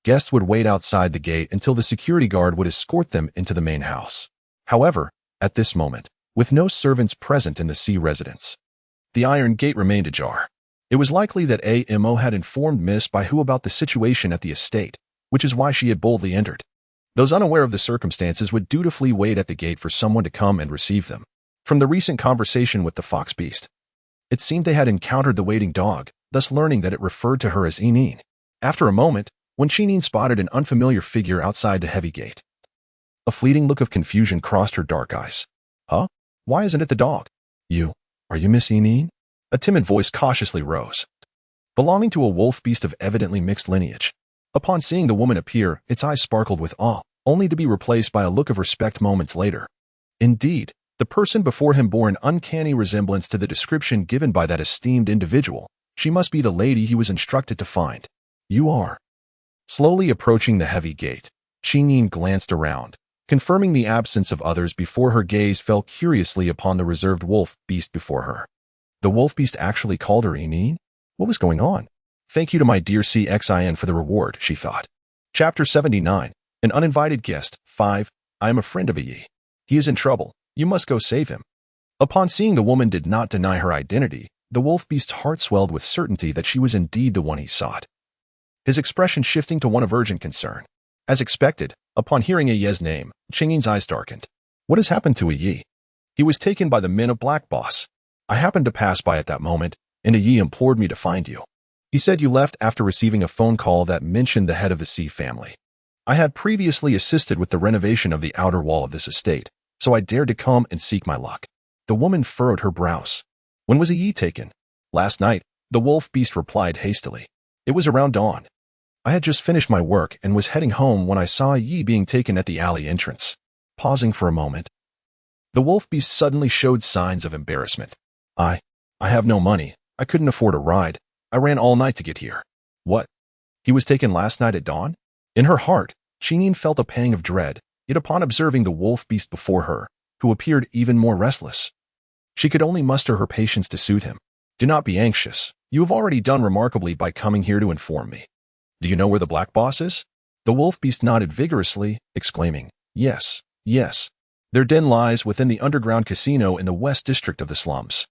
guests would wait outside the gate until the security guard would escort them into the main house. However, at this moment, with no servants present in the C residence, the iron gate remained ajar. It was likely that AMO had informed Miss Baihu about the situation at the estate, which is why she had boldly entered. Those unaware of the circumstances would dutifully wait at the gate for someone to come and receive them. From the recent conversation with the fox beast, it seemed they had encountered the waiting dog, thus learning that it referred to her as Inin. After a moment, when Chinin spotted an unfamiliar figure outside the heavy gate, a fleeting look of confusion crossed her dark eyes. Huh? Why isn't it the dog? Are you Miss Inin? A timid voice cautiously rose, belonging to a wolf beast of evidently mixed lineage. Upon seeing the woman appear, its eyes sparkled with awe, only to be replaced by a look of respect moments later. Indeed, the person before him bore an uncanny resemblance to the description given by that esteemed individual. She must be the lady he was instructed to find. You are. Slowly approaching the heavy gate, Chinin glanced around, confirming the absence of others before her gaze fell curiously upon the reserved wolf beast before her. The wolf beast actually called her Inin? What was going on? Thank you to my dear CXIN for the reward, she thought. Chapter 79. An Uninvited Guest. 5. I am a friend of Yi. He is in trouble. You must go save him. Upon seeing the woman did not deny her identity, the wolf beast's heart swelled with certainty that she was indeed the one he sought, his expression shifting to one of urgent concern. As expected, upon hearing Yi's name, Chingyin's eyes darkened. What has happened to Yi? He was taken by the men of Black Boss. I happened to pass by at that moment, and Yi implored me to find you. He said you left after receiving a phone call that mentioned the head of the C family. I had previously assisted with the renovation of the outer wall of this estate, so I dared to come and seek my luck. The woman furrowed her brows. When was Yi taken? Last night, the wolf beast replied hastily. It was around dawn. I had just finished my work and was heading home when I saw Yi being taken at the alley entrance. Pausing for a moment, the wolf beast suddenly showed signs of embarrassment. I have no money. I couldn't afford a ride. I ran all night to get here. What? He was taken last night at dawn? In her heart, Qingyin felt a pang of dread, yet upon observing the wolf beast before her, who appeared even more restless, she could only muster her patience to soothe him. Do not be anxious. You have already done remarkably by coming here to inform me. Do you know where the black boss is? The wolf beast nodded vigorously, exclaiming, Yes, yes. Their den lies within the underground casino in the west district of the slums.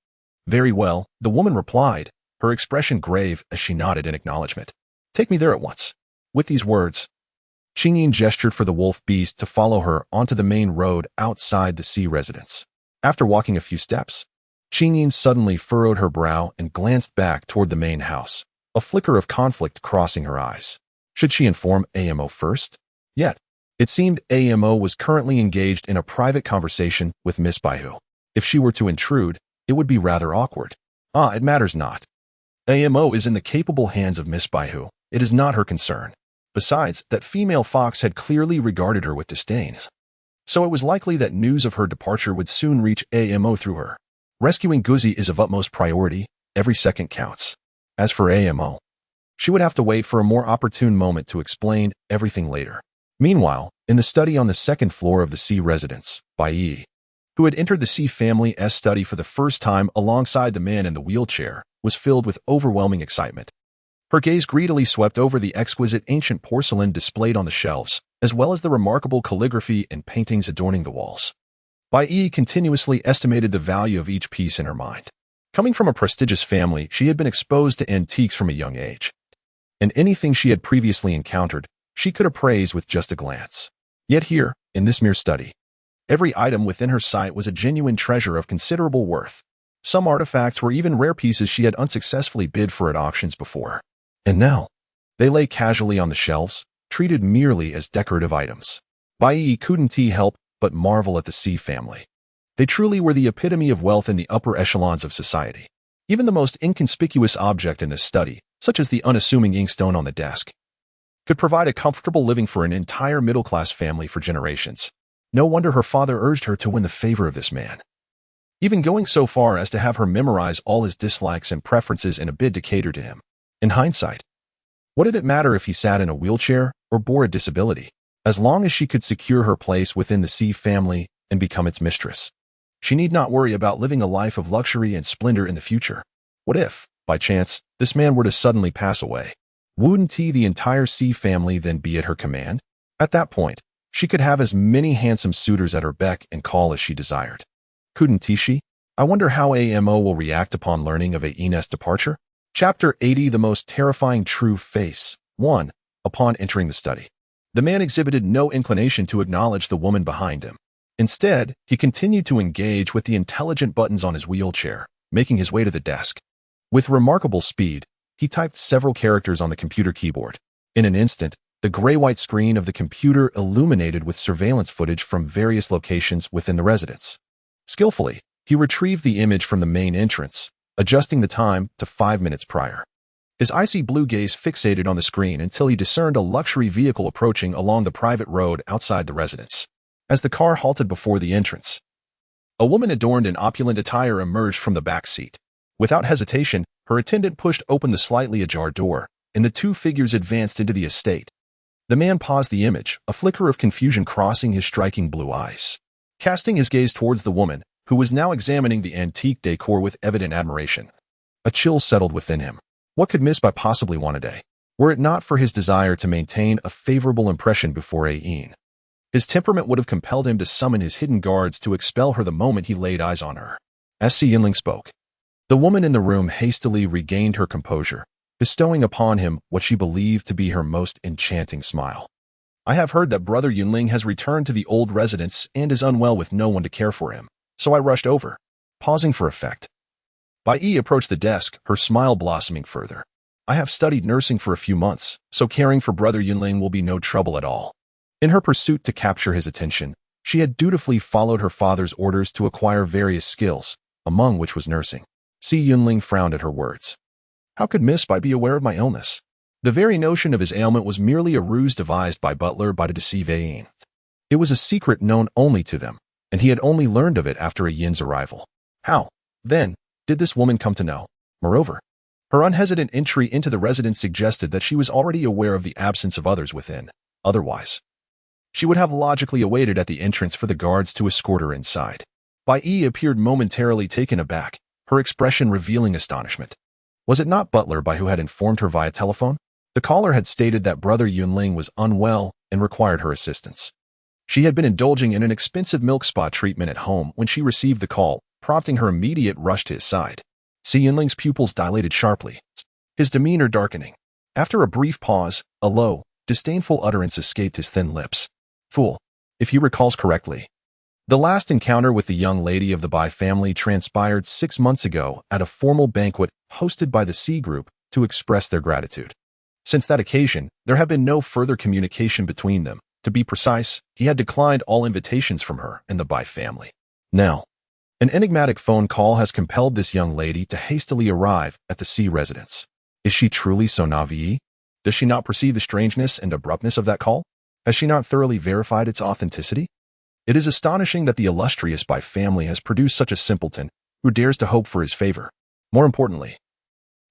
Very well, the woman replied, her expression grave as she nodded in acknowledgement. Take me there at once. With these words, Qingyin gestured for the wolf beast to follow her onto the main road outside the sea residence. After walking a few steps, Qingyin suddenly furrowed her brow and glanced back toward the main house, a flicker of conflict crossing her eyes. Should she inform AMO first? Yet, it seemed AMO was currently engaged in a private conversation with Miss Baihu. If she were to intrude, it would be rather awkward. It matters not. AMO is in the capable hands of Miss Baihu. It is not her concern. Besides, that female fox had clearly regarded her with disdain. So it was likely that news of her departure would soon reach AMO through her. Rescuing Guzi is of utmost priority. Every second counts. As for AMO, she would have to wait for a more opportune moment to explain everything later. Meanwhile, in the study on the second floor of the C residence, Bai Yi, who had entered the C family's study for the first time alongside the man in the wheelchair, was filled with overwhelming excitement. Her gaze greedily swept over the exquisite ancient porcelain displayed on the shelves, as well as the remarkable calligraphy and paintings adorning the walls. Bai Yi continuously estimated the value of each piece in her mind. Coming from a prestigious family, she had been exposed to antiques from a young age, and anything she had previously encountered, she could appraise with just a glance. Yet here, in this mere study, every item within her sight was a genuine treasure of considerable worth. Some artifacts were even rare pieces she had unsuccessfully bid for at auctions before. And now, they lay casually on the shelves, treated merely as decorative items. Bai Yi couldn't help but marvel at the C family. They truly were the epitome of wealth in the upper echelons of society. Even the most inconspicuous object in this study, such as the unassuming inkstone on the desk, could provide a comfortable living for an entire middle-class family for generations. No wonder her father urged her to win the favor of this man, even going so far as to have her memorize all his dislikes and preferences in a bid to cater to him. In hindsight, what did it matter if he sat in a wheelchair or bore a disability? As long as she could secure her place within the C family and become its mistress, she need not worry about living a life of luxury and splendor in the future. What if, by chance, this man were to suddenly pass away? Wouldn't the entire C family then be at her command? At that point, she could have as many handsome suitors at her beck and call as she desired. Couldn't she? I wonder how AMO will react upon learning of Aina's departure? Chapter 80 The Most Terrifying True Face 1. Upon entering the study, the man exhibited no inclination to acknowledge the woman behind him. Instead, he continued to engage with the intelligent buttons on his wheelchair, making his way to the desk. With remarkable speed, he typed several characters on the computer keyboard. In an instant, the gray-white screen of the computer illuminated with surveillance footage from various locations within the residence. Skillfully, he retrieved the image from the main entrance, adjusting the time to 5 minutes prior. His icy blue gaze fixated on the screen until he discerned a luxury vehicle approaching along the private road outside the residence. As the car halted before the entrance, a woman adorned in opulent attire emerged from the back seat. Without hesitation, her attendant pushed open the slightly ajar door, and the two figures advanced into the estate. The man paused the image, a flicker of confusion crossing his striking blue eyes. Casting his gaze towards the woman, who was now examining the antique decor with evident admiration, a chill settled within him. What could Miss Bai possibly want today, were it not for his desire to maintain a favorable impression before Ain? His temperament would have compelled him to summon his hidden guards to expel her the moment he laid eyes on her. As Si Yinling spoke, the woman in the room hastily regained her composure, bestowing upon him what she believed to be her most enchanting smile. I have heard that Brother Yunling has returned to the old residence and is unwell with no one to care for him, so I rushed over. Pausing for effect, Bai Yi approached the desk, her smile blossoming further. I have studied nursing for a few months, so caring for Brother Yunling will be no trouble at all. In her pursuit to capture his attention, She had dutifully followed her father's orders to acquire various skills, among which was nursing. Si Yunling frowned at her words. How could Miss Bai be aware of my illness? The very notion of his ailment was merely a ruse devised by Butler to deceive Ayin. It was a secret known only to them, and he had only learned of it after Yin's arrival. How, then, did this woman come to know? Moreover, her unhesitant entry into the residence suggested that she was already aware of the absence of others within. Otherwise, she would have logically awaited at the entrance for the guards to escort her inside. Bai Yi appeared momentarily taken aback, her expression revealing astonishment. Was it not Butler who had informed her via telephone? The caller had stated that Brother Yunling was unwell and required her assistance. She had been indulging in an expensive milk spa treatment at home when she received the call, prompting her immediate rush to his side. Si Yunling's pupils dilated sharply, his demeanor darkening. After a brief pause, a low, disdainful utterance escaped his thin lips. Fool, if he recalls correctly. The last encounter with the young lady of the Bai family transpired 6 months ago at a formal banquet hosted by the Si group to express their gratitude. Since that occasion, there had been no further communication between them. To be precise, he had declined all invitations from her and the Bai family. Now, an enigmatic phone call has compelled this young lady to hastily arrive at the Si residence. Is she truly so naive? Does she not perceive the strangeness and abruptness of that call? Has she not thoroughly verified its authenticity? It is astonishing that the illustrious Bai family has produced such a simpleton who dares to hope for his favor. More importantly,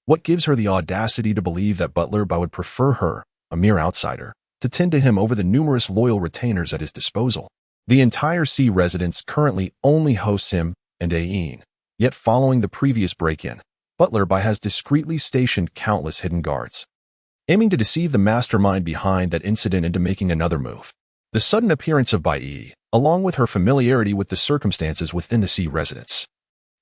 what gives her the audacity to believe that Butler would prefer her, a mere outsider, to tend to him over the numerous loyal retainers at his disposal? The entire Si residence currently only hosts him and Ayin. Yet following the previous break-in, Butler has discreetly stationed countless hidden guards, aiming to deceive the mastermind behind that incident into making another move. The sudden appearance of Bai Yi, along with her familiarity with the circumstances within the Si residence,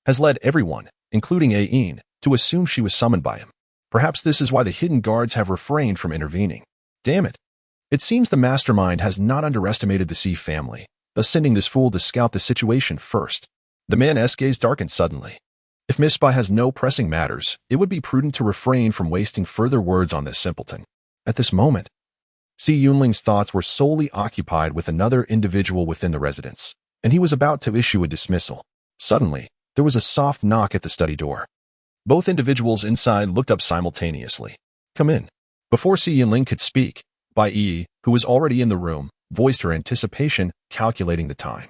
has led everyone, including Ayin, to assume she was summoned by him. Perhaps this is why the hidden guards have refrained from intervening. Damn it. It seems the mastermind has not underestimated the Si family, thus sending this fool to scout the situation first. The man's gaze darkened suddenly. If Miss Bai has no pressing matters, it would be prudent to refrain from wasting further words on this simpleton. At this moment, Si Yunling's thoughts were solely occupied with another individual within the residence, and he was about to issue a dismissal. Suddenly, there was a soft knock at the study door. Both individuals inside looked up simultaneously. Come in. Before Si Yunling could speak, Bai Yi, who was already in the room, voiced her anticipation, calculating the time.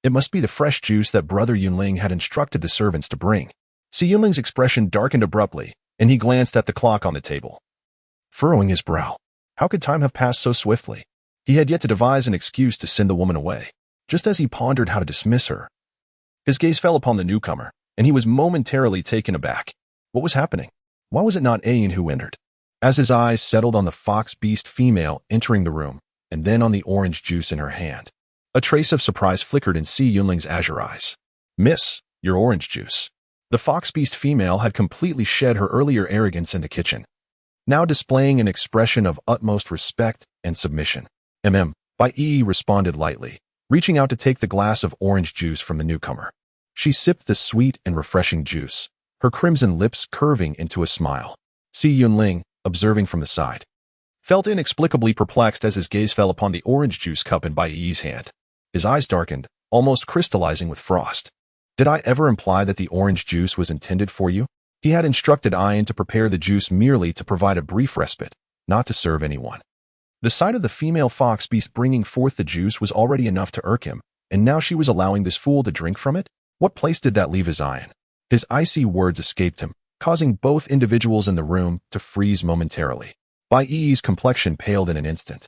It must be the fresh juice that Brother Yunling had instructed the servants to bring. Si Yunling's expression darkened abruptly, and he glanced at the clock on the table, furrowing his brow. How could time have passed so swiftly? He had yet to devise an excuse to send the woman away. Just as he pondered how to dismiss her, his gaze fell upon the newcomer, and he was momentarily taken aback. What was happening? Why was it not Ayin who entered? As his eyes settled on the fox-beast female entering the room, and then on the orange juice in her hand, a trace of surprise flickered in Si Yunling's azure eyes. Miss, your orange juice. The fox-beast female had completely shed her earlier arrogance in the kitchen, now displaying an expression of utmost respect and submission. Bai Yi responded lightly, reaching out to take the glass of orange juice from the newcomer. She sipped the sweet and refreshing juice, her crimson lips curving into a smile. Si Yunling, observing from the side, felt inexplicably perplexed as his gaze fell upon the orange juice cup in Bai Yi's hand. His eyes darkened, almost crystallizing with frost. Did I ever imply that the orange juice was intended for you? He had instructed Ayin to prepare the juice merely to provide a brief respite, not to serve anyone. The sight of the female fox beast bringing forth the juice was already enough to irk him, and now she was allowing this fool to drink from it? What place did that leave his Ayin? His icy words escaped him, causing both individuals in the room to freeze momentarily. Bai Yi's complexion paled in an instant.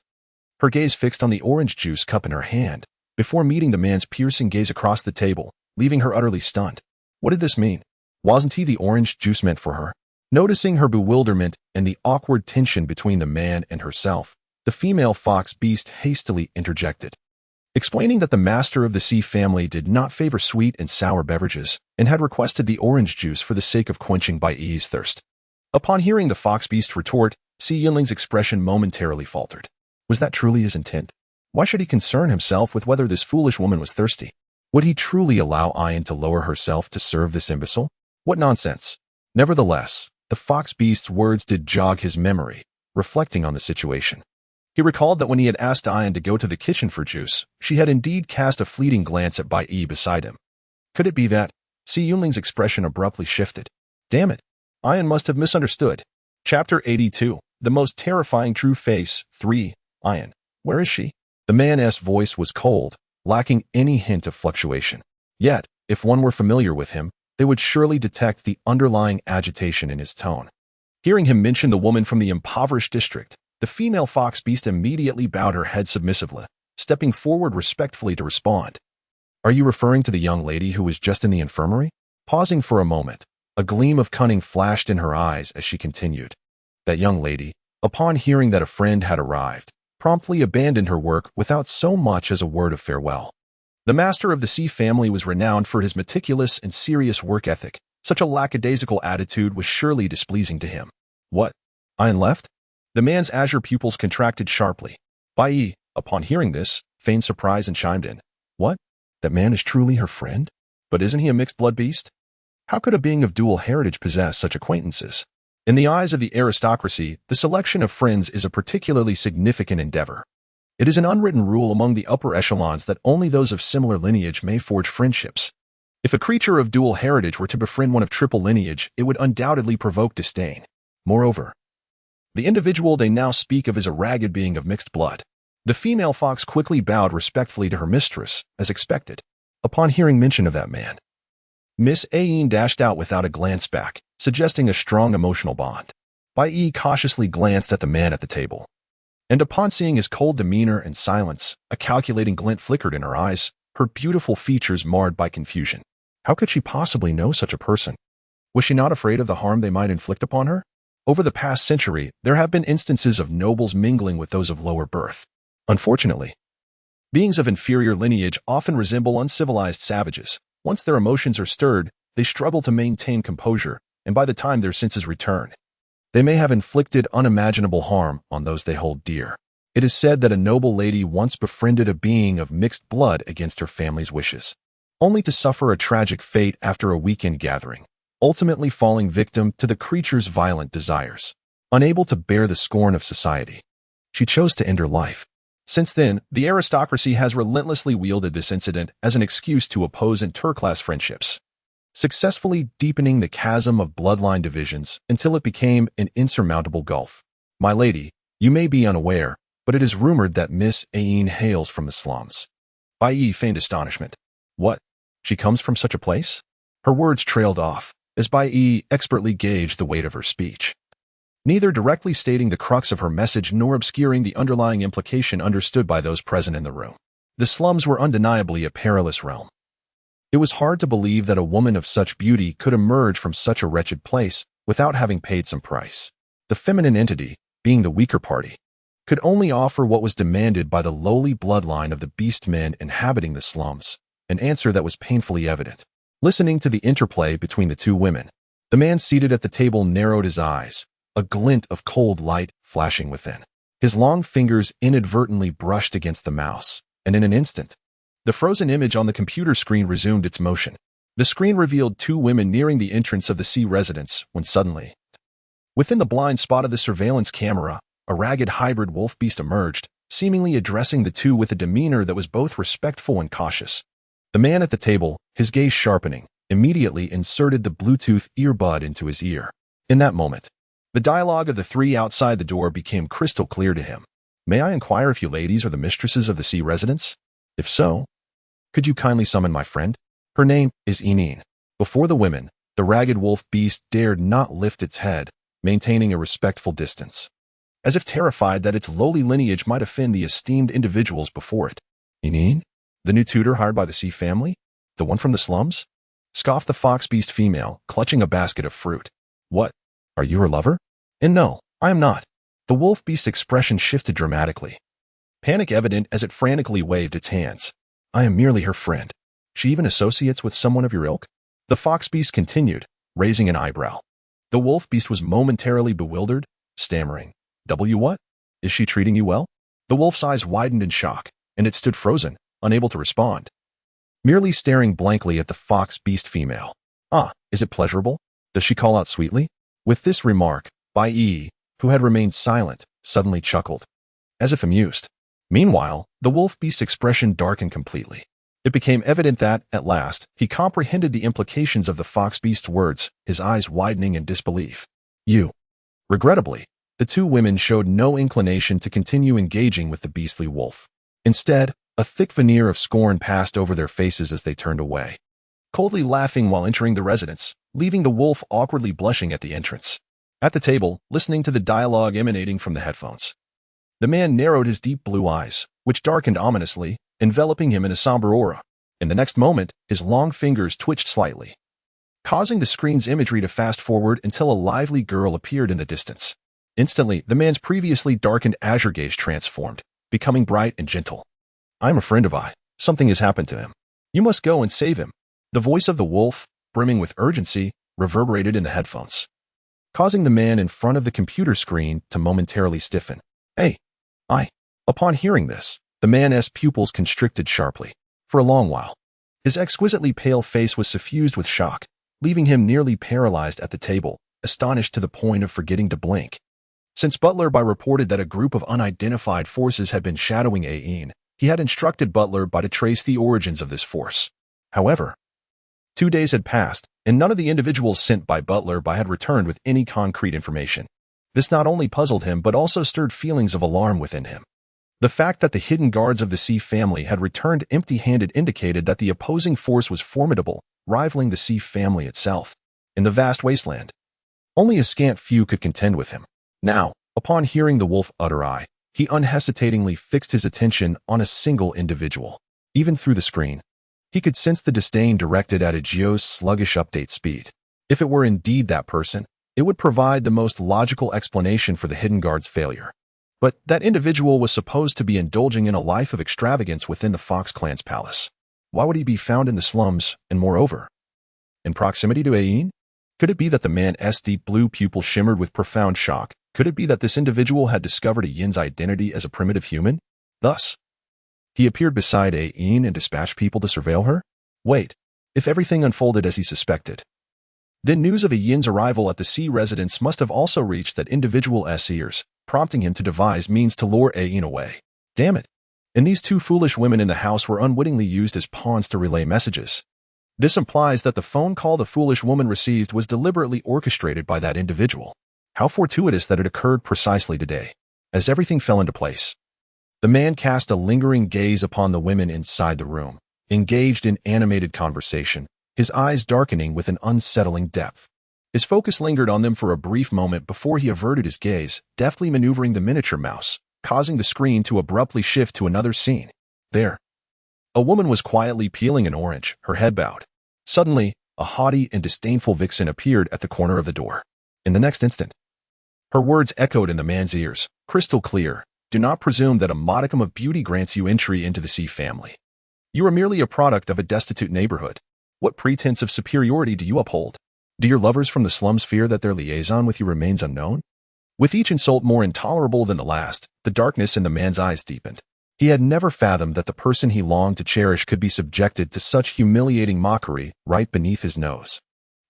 Her gaze fixed on the orange juice cup in her hand, before meeting the man's piercing gaze across the table, leaving her utterly stunned. What did this mean? Wasn't he the orange juice meant for her? Noticing her bewilderment and the awkward tension between the man and herself, the female fox beast hastily interjected, explaining that the master of the Si family did not favor sweet and sour beverages and had requested the orange juice for the sake of quenching Bai Yi's thirst. Upon hearing the fox beast retort, Si Yunling's expression momentarily faltered. Was that truly his intent? Why should he concern himself with whether this foolish woman was thirsty? Would he truly allow Ayin to lower herself to serve this imbecile? What nonsense! Nevertheless, the fox beast's words did jog his memory, reflecting on the situation. He recalled that when he had asked Ian to go to the kitchen for juice, she had indeed cast a fleeting glance at Bai Yi beside him. Could it be that? Si Yunling's expression abruptly shifted. Damn it. Ian must have misunderstood. Chapter 82. The Most Terrifying True Face. 3. Ian. Where is she? The man's voice was cold, lacking any hint of fluctuation. Yet, if one were familiar with him, they would surely detect the underlying agitation in his tone. Hearing him mention the woman from the impoverished district, the female fox beast immediately bowed her head submissively, stepping forward respectfully to respond. Are you referring to the young lady who was just in the infirmary? Pausing for a moment, a gleam of cunning flashed in her eyes as she continued. That young lady, upon hearing that a friend had arrived, promptly abandoned her work without so much as a word of farewell. The master of the Si family was renowned for his meticulous and serious work ethic. Such a lackadaisical attitude was surely displeasing to him. What? Ian left? The man's azure pupils contracted sharply. Bai Yi, upon hearing this, feigned surprise and chimed in. What? That man is truly her friend? But isn't he a mixed-blood beast? How could a being of dual heritage possess such acquaintances? In the eyes of the aristocracy, the selection of friends is a particularly significant endeavor. It is an unwritten rule among the upper echelons that only those of similar lineage may forge friendships. If a creature of dual heritage were to befriend one of triple lineage, it would undoubtedly provoke disdain. Moreover, the individual they now speak of is a ragged being of mixed blood. The female fox quickly bowed respectfully to her mistress, as expected, upon hearing mention of that man. Miss Ayin dashed out without a glance back, suggesting a strong emotional bond. Bai Yi cautiously glanced at the man at the table. And upon seeing his cold demeanor and silence, a calculating glint flickered in her eyes, her beautiful features marred by confusion. How could she possibly know such a person? Was she not afraid of the harm they might inflict upon her? Over the past century, there have been instances of nobles mingling with those of lower birth. Unfortunately, beings of inferior lineage often resemble uncivilized savages. Once their emotions are stirred, they struggle to maintain composure, and by the time their senses return, they may have inflicted unimaginable harm on those they hold dear. It is said that a noble lady once befriended a being of mixed blood against her family's wishes, only to suffer a tragic fate after a weekend gathering, ultimately falling victim to the creature's violent desires. Unable to bear the scorn of society, she chose to end her life. Since then, the aristocracy has relentlessly wielded this incident as an excuse to oppose interclass friendships, successfully deepening the chasm of bloodline divisions until it became an insurmountable gulf. My lady, you may be unaware, but it is rumored that Miss Ayin hails from the slums. Bai Yi feigned astonishment. What? She comes from such a place? Her words trailed off, as Bai Yi expertly gauged the weight of her speech, neither directly stating the crux of her message nor obscuring the underlying implication understood by those present in the room. The slums were undeniably a perilous realm. It was hard to believe that a woman of such beauty could emerge from such a wretched place without having paid some price. The feminine entity, being the weaker party, could only offer what was demanded by the lowly bloodline of the beast men inhabiting the slums, an answer that was painfully evident. Listening to the interplay between the two women, the man seated at the table narrowed his eyes, a glint of cold light flashing within. His long fingers inadvertently brushed against the mouse, and in an instant, the frozen image on the computer screen resumed its motion. The screen revealed two women nearing the entrance of the Si residence when suddenly, within the blind spot of the surveillance camera, a ragged hybrid wolf beast emerged, seemingly addressing the two with a demeanor that was both respectful and cautious. The man at the table, his gaze sharpening, immediately inserted the Bluetooth earbud into his ear. In that moment, the dialogue of the three outside the door became crystal clear to him. May I inquire if you ladies are the mistresses of the Si residence? If so, could you kindly summon my friend? Her name is Enin. Before the women, the ragged wolf beast dared not lift its head, maintaining a respectful distance, as if terrified that its lowly lineage might offend the esteemed individuals before it. Enin? The new tutor hired by the Si family? The one from the slums? Scoffed the fox beast female, clutching a basket of fruit. What? Are you her lover? And no, I am not. The wolf beast's expression shifted dramatically, panic evident as it frantically waved its hands. I am merely her friend. She even associates with someone of your ilk? The fox beast continued, raising an eyebrow. The wolf beast was momentarily bewildered, stammering. What? Is she treating you well? The wolf's eyes widened in shock, and it stood frozen, unable to respond, merely staring blankly at the fox beast female. Ah, is it pleasurable? Does she call out sweetly? With this remark, Bai Yi, who had remained silent, suddenly chuckled. as if amused. Meanwhile, the wolf beast's expression darkened completely. It became evident that, at last, he comprehended the implications of the fox beast's words, his eyes widening in disbelief. You. Regrettably, the two women showed no inclination to continue engaging with the beastly wolf. Instead, a thick veneer of scorn passed over their faces as they turned away, coldly laughing while entering the residence, leaving the wolf awkwardly blushing at the entrance. At the table, listening to the dialogue emanating from the headphones, the man narrowed his deep blue eyes, which darkened ominously, enveloping him in a somber aura. In the next moment, his long fingers twitched slightly, causing the screen's imagery to fast forward until a lively girl appeared in the distance. Instantly, the man's previously darkened azure gaze transformed, becoming bright and gentle. I'm a friend of I. Something has happened to him. You must go and save him. The voice of the wolf, brimming with urgency, reverberated in the headphones, causing the man in front of the computer screen to momentarily stiffen. Hey, I. Upon hearing this, the man's pupils constricted sharply. For a long while, his exquisitely pale face was suffused with shock, leaving him nearly paralyzed at the table, astonished to the point of forgetting to blink. Since Butler reported that a group of unidentified forces had been shadowing Ain, he had instructed Butler to trace the origins of this force. However, 2 days had passed, and none of the individuals sent by Butler had returned with any concrete information. This not only puzzled him but also stirred feelings of alarm within him. The fact that the hidden guards of the C family had returned empty-handed indicated that the opposing force was formidable, rivaling the C family itself. In the vast wasteland, only a scant few could contend with him. Now, upon hearing the wolf utter I, he unhesitatingly fixed his attention on a single individual. Even through the screen, he could sense the disdain directed at Agio's sluggish update speed. If it were indeed that person, it would provide the most logical explanation for the hidden guard's failure. But that individual was supposed to be indulging in a life of extravagance within the Fox clan's palace. Why would he be found in the slums, and moreover, in proximity to Ain? Could it be that the man's deep blue pupil shimmered with profound shock? Could it be that this individual had discovered Yin's identity as a primitive human? Thus, he appeared beside Ain and dispatched people to surveil her? Wait, if everything unfolded as he suspected, then news of Yin's arrival at the C residence must have also reached that individual's ears, prompting him to devise means to lure Ain away. Damn it. And these two foolish women in the house were unwittingly used as pawns to relay messages. This implies that the phone call the foolish woman received was deliberately orchestrated by that individual. How fortuitous that it occurred precisely today. As everything fell into place, the man cast a lingering gaze upon the women inside the room, engaged in animated conversation, his eyes darkening with an unsettling depth. His focus lingered on them for a brief moment before he averted his gaze, deftly maneuvering the miniature mouse, causing the screen to abruptly shift to another scene. There, a woman was quietly peeling an orange, her head bowed. Suddenly, a haughty and disdainful vixen appeared at the corner of the door. In the next instant, her words echoed in the man's ears, crystal clear. Do not presume that a modicum of beauty grants you entry into the C family. You are merely a product of a destitute neighborhood. What pretense of superiority do you uphold? Do your lovers from the slums fear that their liaison with you remains unknown? With each insult more intolerable than the last, the darkness in the man's eyes deepened. He had never fathomed that the person he longed to cherish could be subjected to such humiliating mockery right beneath his nose.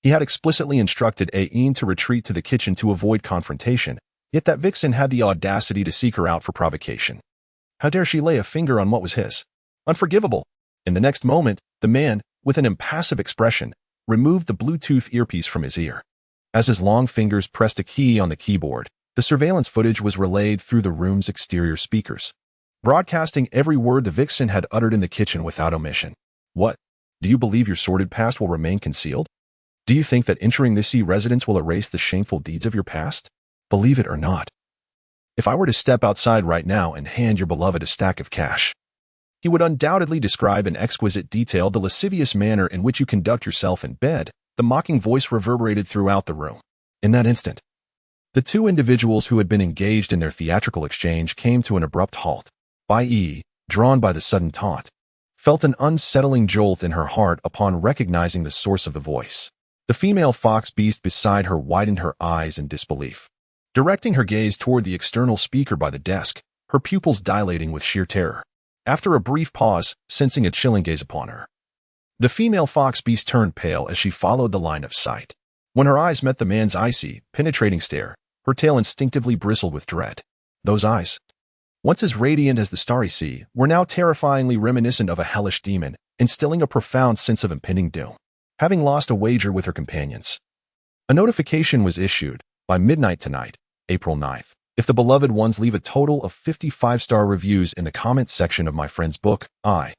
He had explicitly instructed Ain to retreat to the kitchen to avoid confrontation, yet that vixen had the audacity to seek her out for provocation. How dare she lay a finger on what was his? Unforgivable! In the next moment, the man, with an impassive expression, removed the Bluetooth earpiece from his ear. As his long fingers pressed a key on the keyboard, the surveillance footage was relayed through the room's exterior speakers, broadcasting every word the vixen had uttered in the kitchen without omission. What? Do you believe your sordid past will remain concealed? Do you think that entering this C residence will erase the shameful deeds of your past? Believe it or not, if I were to step outside right now and hand your beloved a stack of cash, he would undoubtedly describe in exquisite detail the lascivious manner in which you conduct yourself in bed. The mocking voice reverberated throughout the room. In that instant, the two individuals who had been engaged in their theatrical exchange came to an abrupt halt. Bai, drawn by the sudden taunt, felt an unsettling jolt in her heart upon recognizing the source of the voice. The female fox beast beside her widened her eyes in disbelief, directing her gaze toward the external speaker by the desk, her pupils dilating with sheer terror. After a brief pause, sensing a chilling gaze upon her, the female fox beast turned pale as she followed the line of sight. When her eyes met the man's icy, penetrating stare, her tail instinctively bristled with dread. Those eyes. once as radiant as the starry sea, were now terrifyingly reminiscent of a hellish demon, instilling a profound sense of impending doom. Having lost a wager with her companions, a notification was issued by midnight tonight, April 9th. If the beloved ones leave a total of 55-star reviews in the comments section of my friend's book, I,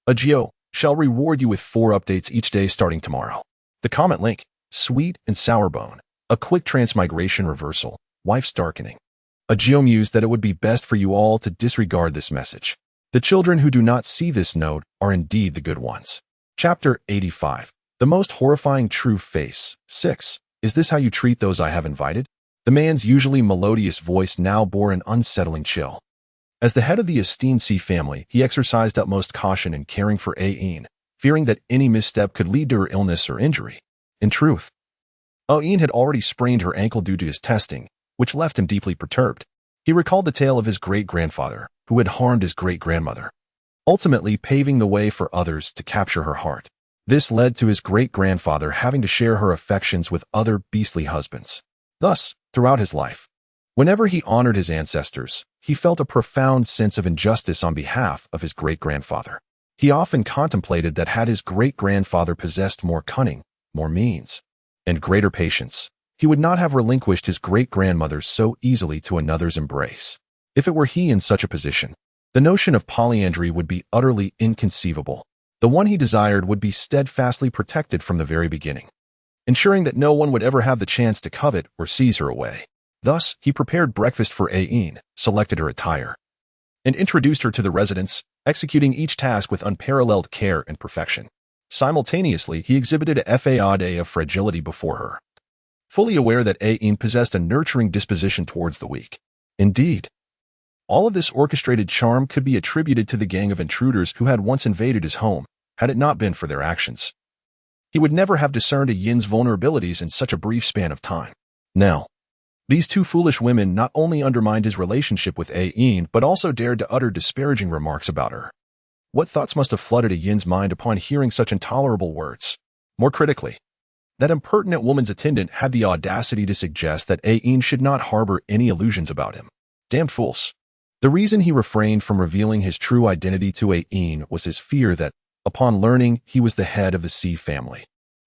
Agio, shall reward you with 4 updates each day starting tomorrow. The comment link, Sweet and Sourbone, a quick transmigration reversal, wife's darkening. Agio mused that it would be best for you all to disregard this message. The children who do not see this note are indeed the good ones. Chapter 85. The most horrifying true face. 6. Is this how you treat those I have invited? The man's usually melodious voice now bore an unsettling chill. As the head of the esteemed C family, he exercised utmost caution in caring for Aine, fearing that any misstep could lead to her illness or injury. In truth, Aine had already sprained her ankle due to his testing, which left him deeply perturbed. He recalled the tale of his great-grandfather, who had harmed his great-grandmother, ultimately paving the way for others to capture her heart. This led to his great-grandfather having to share her affections with other beastly husbands. Thus, throughout his life, whenever he honored his ancestors, he felt a profound sense of injustice on behalf of his great-grandfather. He often contemplated that had his great-grandfather possessed more cunning, more means, and greater patience, he would not have relinquished his great-grandmother so easily to another's embrace. If it were he in such a position, the notion of polyandry would be utterly inconceivable. The one he desired would be steadfastly protected from the very beginning, ensuring that no one would ever have the chance to covet or seize her away. Thus, he prepared breakfast for Aine, selected her attire, and introduced her to the residents, executing each task with unparalleled care and perfection. Simultaneously, he exhibited a facade of fragility before her, fully aware that Aine possessed a nurturing disposition towards the weak. Indeed, all of this orchestrated charm could be attributed to the gang of intruders who had once invaded his home, had it not been for their actions. He would never have discerned Yin's vulnerabilities in such a brief span of time. Now, these 2 foolish women not only undermined his relationship with Aine, but also dared to utter disparaging remarks about her. What thoughts must have flooded Yin's mind upon hearing such intolerable words? More critically, that impertinent woman's attendant had the audacity to suggest that Aine should not harbor any illusions about him. Damned fools. The reason he refrained from revealing his true identity to Aine was his fear that, upon learning he was the head of the C family,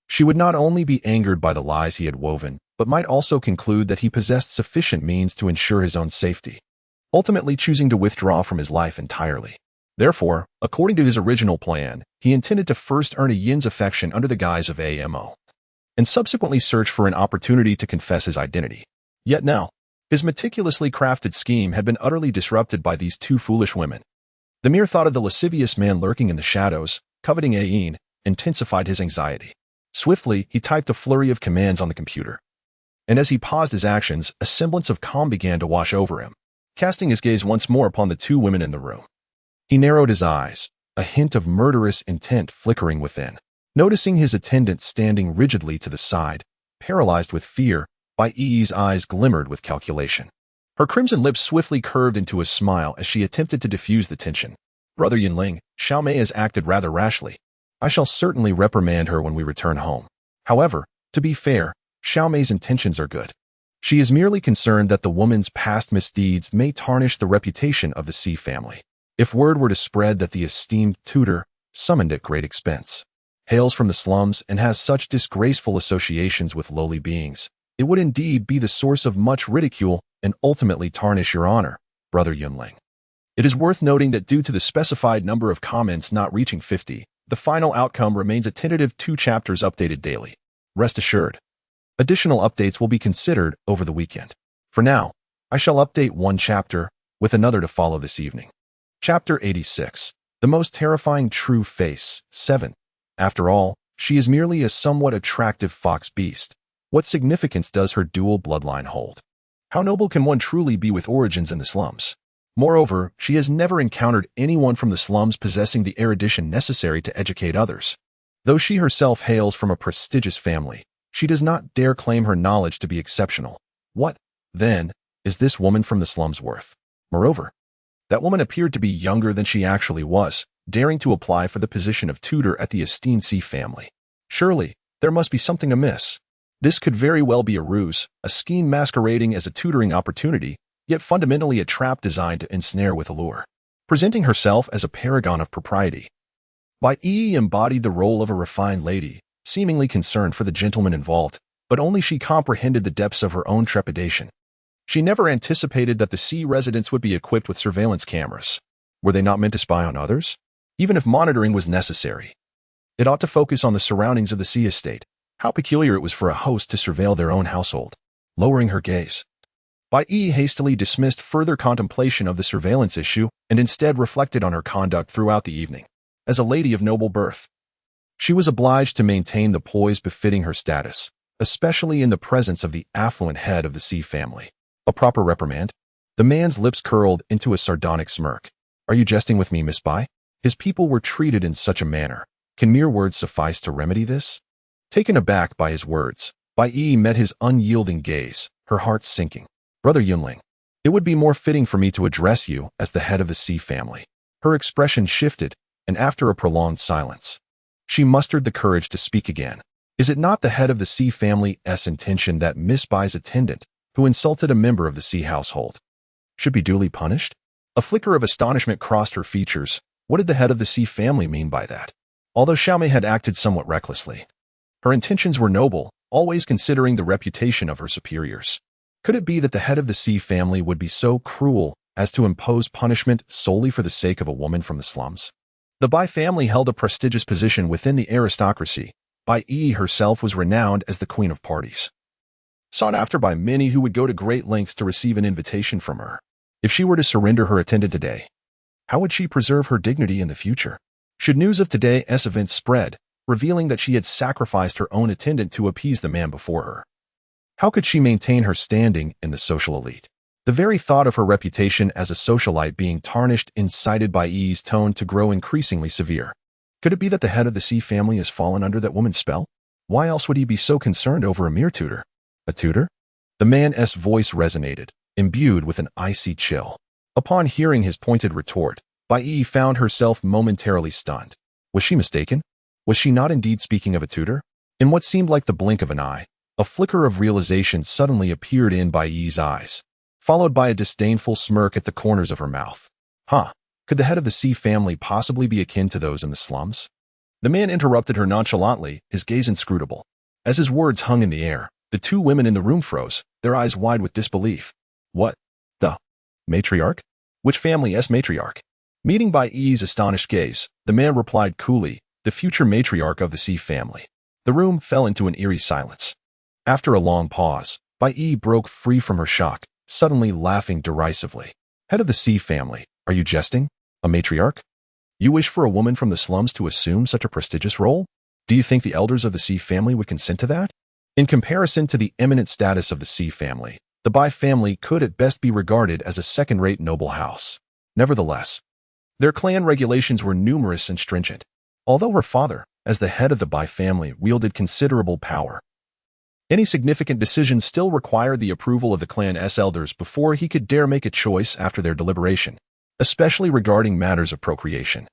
she would not only be angered by the lies he had woven, but might also conclude that he possessed sufficient means to ensure his own safety, ultimately choosing to withdraw from his life entirely. Therefore, according to his original plan, he intended to first earn Yin's affection under the guise of AMO, and subsequently search for an opportunity to confess his identity. Yet now, his meticulously crafted scheme had been utterly disrupted by these 2 foolish women. The mere thought of the lascivious man lurking in the shadows, coveting Aine, intensified his anxiety. Swiftly, he typed a flurry of commands on the computer, and as he paused his actions, a semblance of calm began to wash over him. Casting his gaze once more upon the 2 women in the room, he narrowed his eyes, a hint of murderous intent flickering within. Noticing his attendant standing rigidly to the side, paralyzed with fear, Bai Yi's eyes glimmered with calculation. Her crimson lips swiftly curved into a smile as she attempted to diffuse the tension. Brother Yinling, Xiaomei has acted rather rashly. I shall certainly reprimand her when we return home. However, to be fair, Xiaomei's intentions are good. She is merely concerned that the woman's past misdeeds may tarnish the reputation of the C family. If word were to spread that the esteemed tutor, summoned at great expense, hails from the slums and has such disgraceful associations with lowly beings, it would indeed be the source of much ridicule and ultimately tarnish your honor, Brother Yunling. It is worth noting that due to the specified number of comments not reaching 50, the final outcome remains a tentative 2 chapters updated daily. Rest assured, additional updates will be considered over the weekend. For now, I shall update 1 chapter, with another to follow this evening. Chapter 86. The most terrifying true face. 7. After all, she is merely a somewhat attractive fox beast. What significance does her dual bloodline hold? How noble can one truly be with origins in the slums? Moreover, she has never encountered anyone from the slums possessing the erudition necessary to educate others. Though she herself hails from a prestigious family, she does not dare claim her knowledge to be exceptional. What, then, is this woman from the slums worth? Moreover, that woman appeared to be younger than she actually was, daring to apply for the position of tutor at the esteemed C family. Surely, there must be something amiss. This could very well be a ruse, a scheme masquerading as a tutoring opportunity, yet fundamentally a trap designed to ensnare with allure. Presenting herself as a paragon of propriety, Bai Yi embodied the role of a refined lady, seemingly concerned for the gentleman involved, but only she comprehended the depths of her own trepidation. She never anticipated that the sea residents would be equipped with surveillance cameras. Were they not meant to spy on others? Even if monitoring was necessary, it ought to focus on the surroundings of the sea estate. How peculiar it was for a host to surveil their own household. Lowering her gaze, Bai Yi hastily dismissed further contemplation of the surveillance issue and instead reflected on her conduct throughout the evening. As a lady of noble birth, she was obliged to maintain the poise befitting her status, especially in the presence of the affluent head of the Sea family. A proper reprimand? The man's lips curled into a sardonic smirk. Are you jesting with me, Miss Bai? His people were treated in such a manner. Can mere words suffice to remedy this? Taken aback by his words, Bai Yi met his unyielding gaze, her heart sinking. Brother Yunling, it would be more fitting for me to address you as the head of the Sea family. Her expression shifted, and after a prolonged silence, she mustered the courage to speak again. Is it not the head of the Sea family's intention that Miss Bai's attendant, who insulted a member of the Sea household, should be duly punished? A flicker of astonishment crossed her features. What did the head of the Sea family mean by that? Although Xiaomei had acted somewhat recklessly, her intentions were noble, always considering the reputation of her superiors. Could it be that the head of the Sea family would be so cruel as to impose punishment solely for the sake of a woman from the slums? The Bai family held a prestigious position within the aristocracy. Bai Yi herself was renowned as the queen of parties, sought after by many who would go to great lengths to receive an invitation from her. If she were to surrender her attendant today, how would she preserve her dignity in the future? Should news of today's events spread, revealing that she had sacrificed her own attendant to appease the man before her, how could she maintain her standing in the social elite? The very thought of her reputation as a socialite being tarnished incited Bai Yi's tone to grow increasingly severe. Could it be that the head of the Sea family has fallen under that woman's spell? Why else would he be so concerned over a mere tutor? A tutor? The man's voice resonated, imbued with an icy chill. Upon hearing his pointed retort, Bai Yi found herself momentarily stunned. Was she mistaken? Was she not indeed speaking of a tutor? In what seemed like the blink of an eye, a flicker of realization suddenly appeared in Bai Yi's eyes, followed by a disdainful smirk at the corners of her mouth. Could the head of the Sea family possibly be akin to those in the slums? The man interrupted her nonchalantly, his gaze inscrutable. As his words hung in the air, the two women in the room froze, their eyes wide with disbelief. What? The matriarch? Which family's matriarch? Meeting Bai Yi's astonished gaze, the man replied coolly, the future matriarch of the Sea family. The room fell into an eerie silence. After a long pause, Bai Yi broke free from her shock, suddenly laughing derisively. Head of the Sea family, are you jesting? A matriarch? You wish for a woman from the slums to assume such a prestigious role? Do you think the elders of the Sea family would consent to that? In comparison to the eminent status of the Sea family, the Bai family could at best be regarded as a second-rate noble house. Nevertheless, their clan regulations were numerous and stringent. Although her father, as the head of the Bai family, wielded considerable power, any significant decision still required the approval of the clan's elders before he could dare make a choice after their deliberation, especially regarding matters of procreation,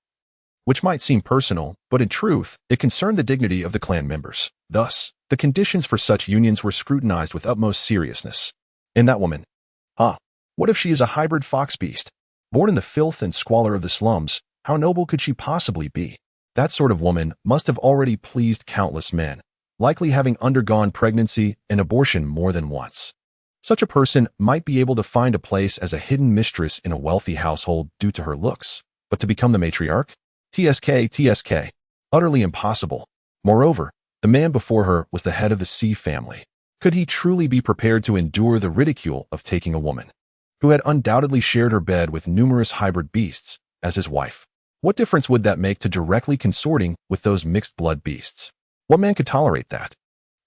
which might seem personal, but in truth, it concerned the dignity of the clan members. Thus, the conditions for such unions were scrutinized with utmost seriousness. In that woman, what if she is a hybrid fox beast? Born in the filth and squalor of the slums, how noble could she possibly be? That sort of woman must have already pleased countless men, likely having undergone pregnancy and abortion more than once. Such a person might be able to find a place as a hidden mistress in a wealthy household due to her looks, but to become the matriarch? TSK. Utterly impossible. Moreover, the man before her was the head of the Sea family. Could he truly be prepared to endure the ridicule of taking a woman, who had undoubtedly shared her bed with numerous hybrid beasts, as his wife? What difference would that make to directly consorting with those mixed-blood beasts? What man could tolerate that?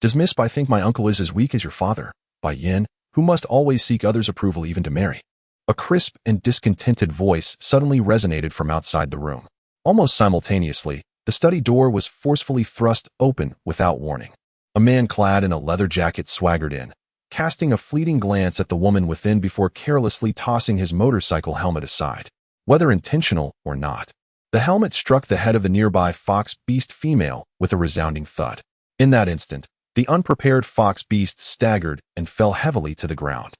Does Miss Bai think my uncle is as weak as your father, Bai Yin, who must always seek others' approval even to marry? A crisp and discontented voice suddenly resonated from outside the room. Almost simultaneously, the study door was forcefully thrust open without warning. A man clad in a leather jacket swaggered in, casting a fleeting glance at the woman within before carelessly tossing his motorcycle helmet aside. Whether intentional or not, the helmet struck the head of the nearby fox beast female with a resounding thud. In that instant, the unprepared fox beast staggered and fell heavily to the ground.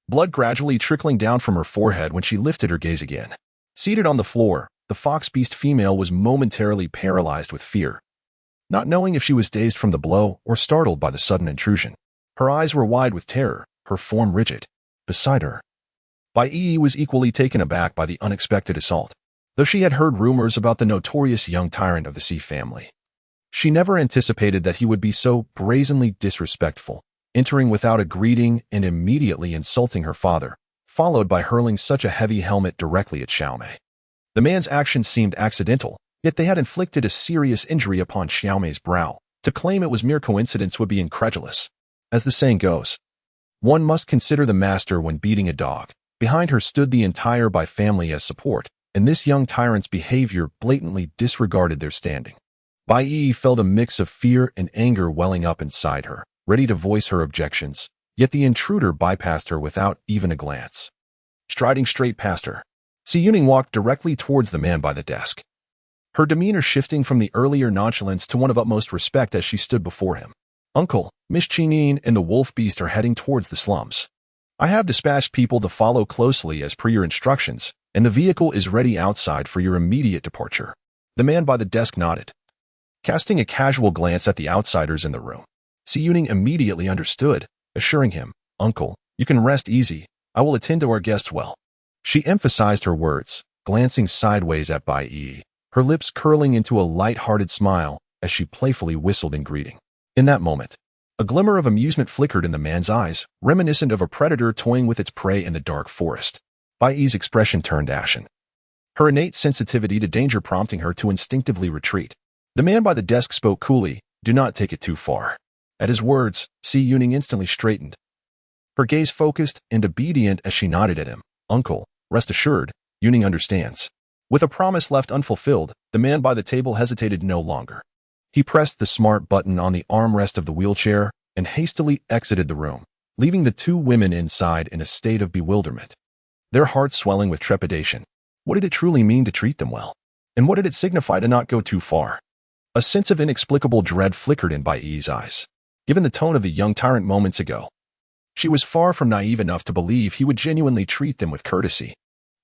blood gradually trickling down from her forehead when she lifted her gaze again. Seated on the floor, the fox beast female was momentarily paralyzed with fear, not knowing if she was dazed from the blow or startled by the sudden intrusion. Her eyes were wide with terror, her form rigid. Beside her, Bai Yi was equally taken aback by the unexpected assault. Though she had heard rumors about the notorious young tyrant of the Sea family, she never anticipated that he would be so brazenly disrespectful, entering without a greeting and immediately insulting her father, followed by hurling such a heavy helmet directly at Xiaomei. The man's actions seemed accidental, yet they had inflicted a serious injury upon Xiaomei's brow. To claim it was mere coincidence would be incredulous. As the saying goes, one must consider the master when beating a dog. Behind her stood the entire Bai family as support, and this young tyrant's behavior blatantly disregarded their standing. Bai Yi felt a mix of fear and anger welling up inside her, ready to voice her objections, yet the intruder bypassed her without even a glance. Striding straight past her, Si Yuning walked directly towards the man by the desk, her demeanor shifting from the earlier nonchalance to one of utmost respect as she stood before him. Uncle, Miss Qingyin and the wolf beast are heading towards the slums. I have dispatched people to follow closely as per your instructions, and the vehicle is ready outside for your immediate departure. The man by the desk nodded, casting a casual glance at the outsiders in the room. Si Yuning immediately understood, assuring him, Uncle, you can rest easy. I will attend to our guests well. She emphasized her words, glancing sideways at Bai Yi, her lips curling into a light-hearted smile as she playfully whistled in greeting. In that moment, a glimmer of amusement flickered in the man's eyes, reminiscent of a predator toying with its prey in the dark forest. Bai Yi's expression turned ashen, her innate sensitivity to danger prompting her to instinctively retreat. The man by the desk spoke coolly, do not take it too far. At his words, Si Yuning instantly straightened, her gaze focused and obedient as she nodded at him. Uncle, rest assured, Yuning understands. With a promise left unfulfilled, the man by the table hesitated no longer. He pressed the smart button on the armrest of the wheelchair and hastily exited the room, leaving the two women inside in a state of bewilderment, their hearts swelling with trepidation. What did it truly mean to treat them well? And what did it signify to not go too far? A sense of inexplicable dread flickered in Bai Yi's eyes. Given the tone of the young tyrant moments ago, she was far from naive enough to believe he would genuinely treat them with courtesy.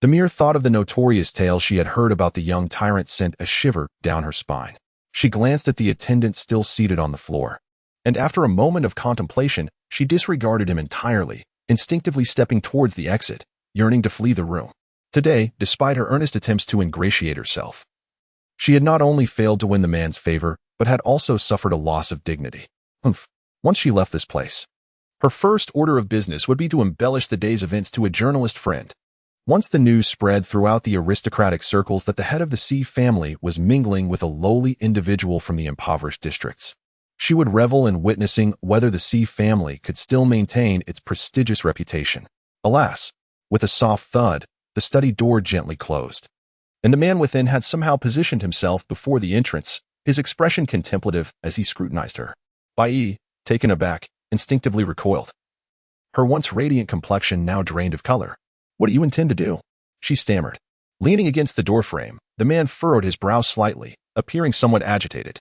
The mere thought of the notorious tale she had heard about the young tyrant sent a shiver down her spine. She glanced at the attendant still seated on the floor, and after a moment of contemplation, she disregarded him entirely, instinctively stepping towards the exit, yearning to flee the room. Today, despite her earnest attempts to ingratiate herself, she had not only failed to win the man's favor, but had also suffered a loss of dignity. Once she left this place, her first order of business would be to embellish the day's events to a journalist friend. Once the news spread throughout the aristocratic circles that the head of the Sea family was mingling with a lowly individual from the impoverished districts, she would revel in witnessing whether the Sea family could still maintain its prestigious reputation. Alas, with a soft thud, the study door gently closed, and the man within had somehow positioned himself before the entrance, his expression contemplative as he scrutinized her. Bai Yi, taken aback, instinctively recoiled, her once radiant complexion now drained of color. What do you intend to do? She stammered. Leaning against the doorframe, the man furrowed his brow slightly, appearing somewhat agitated,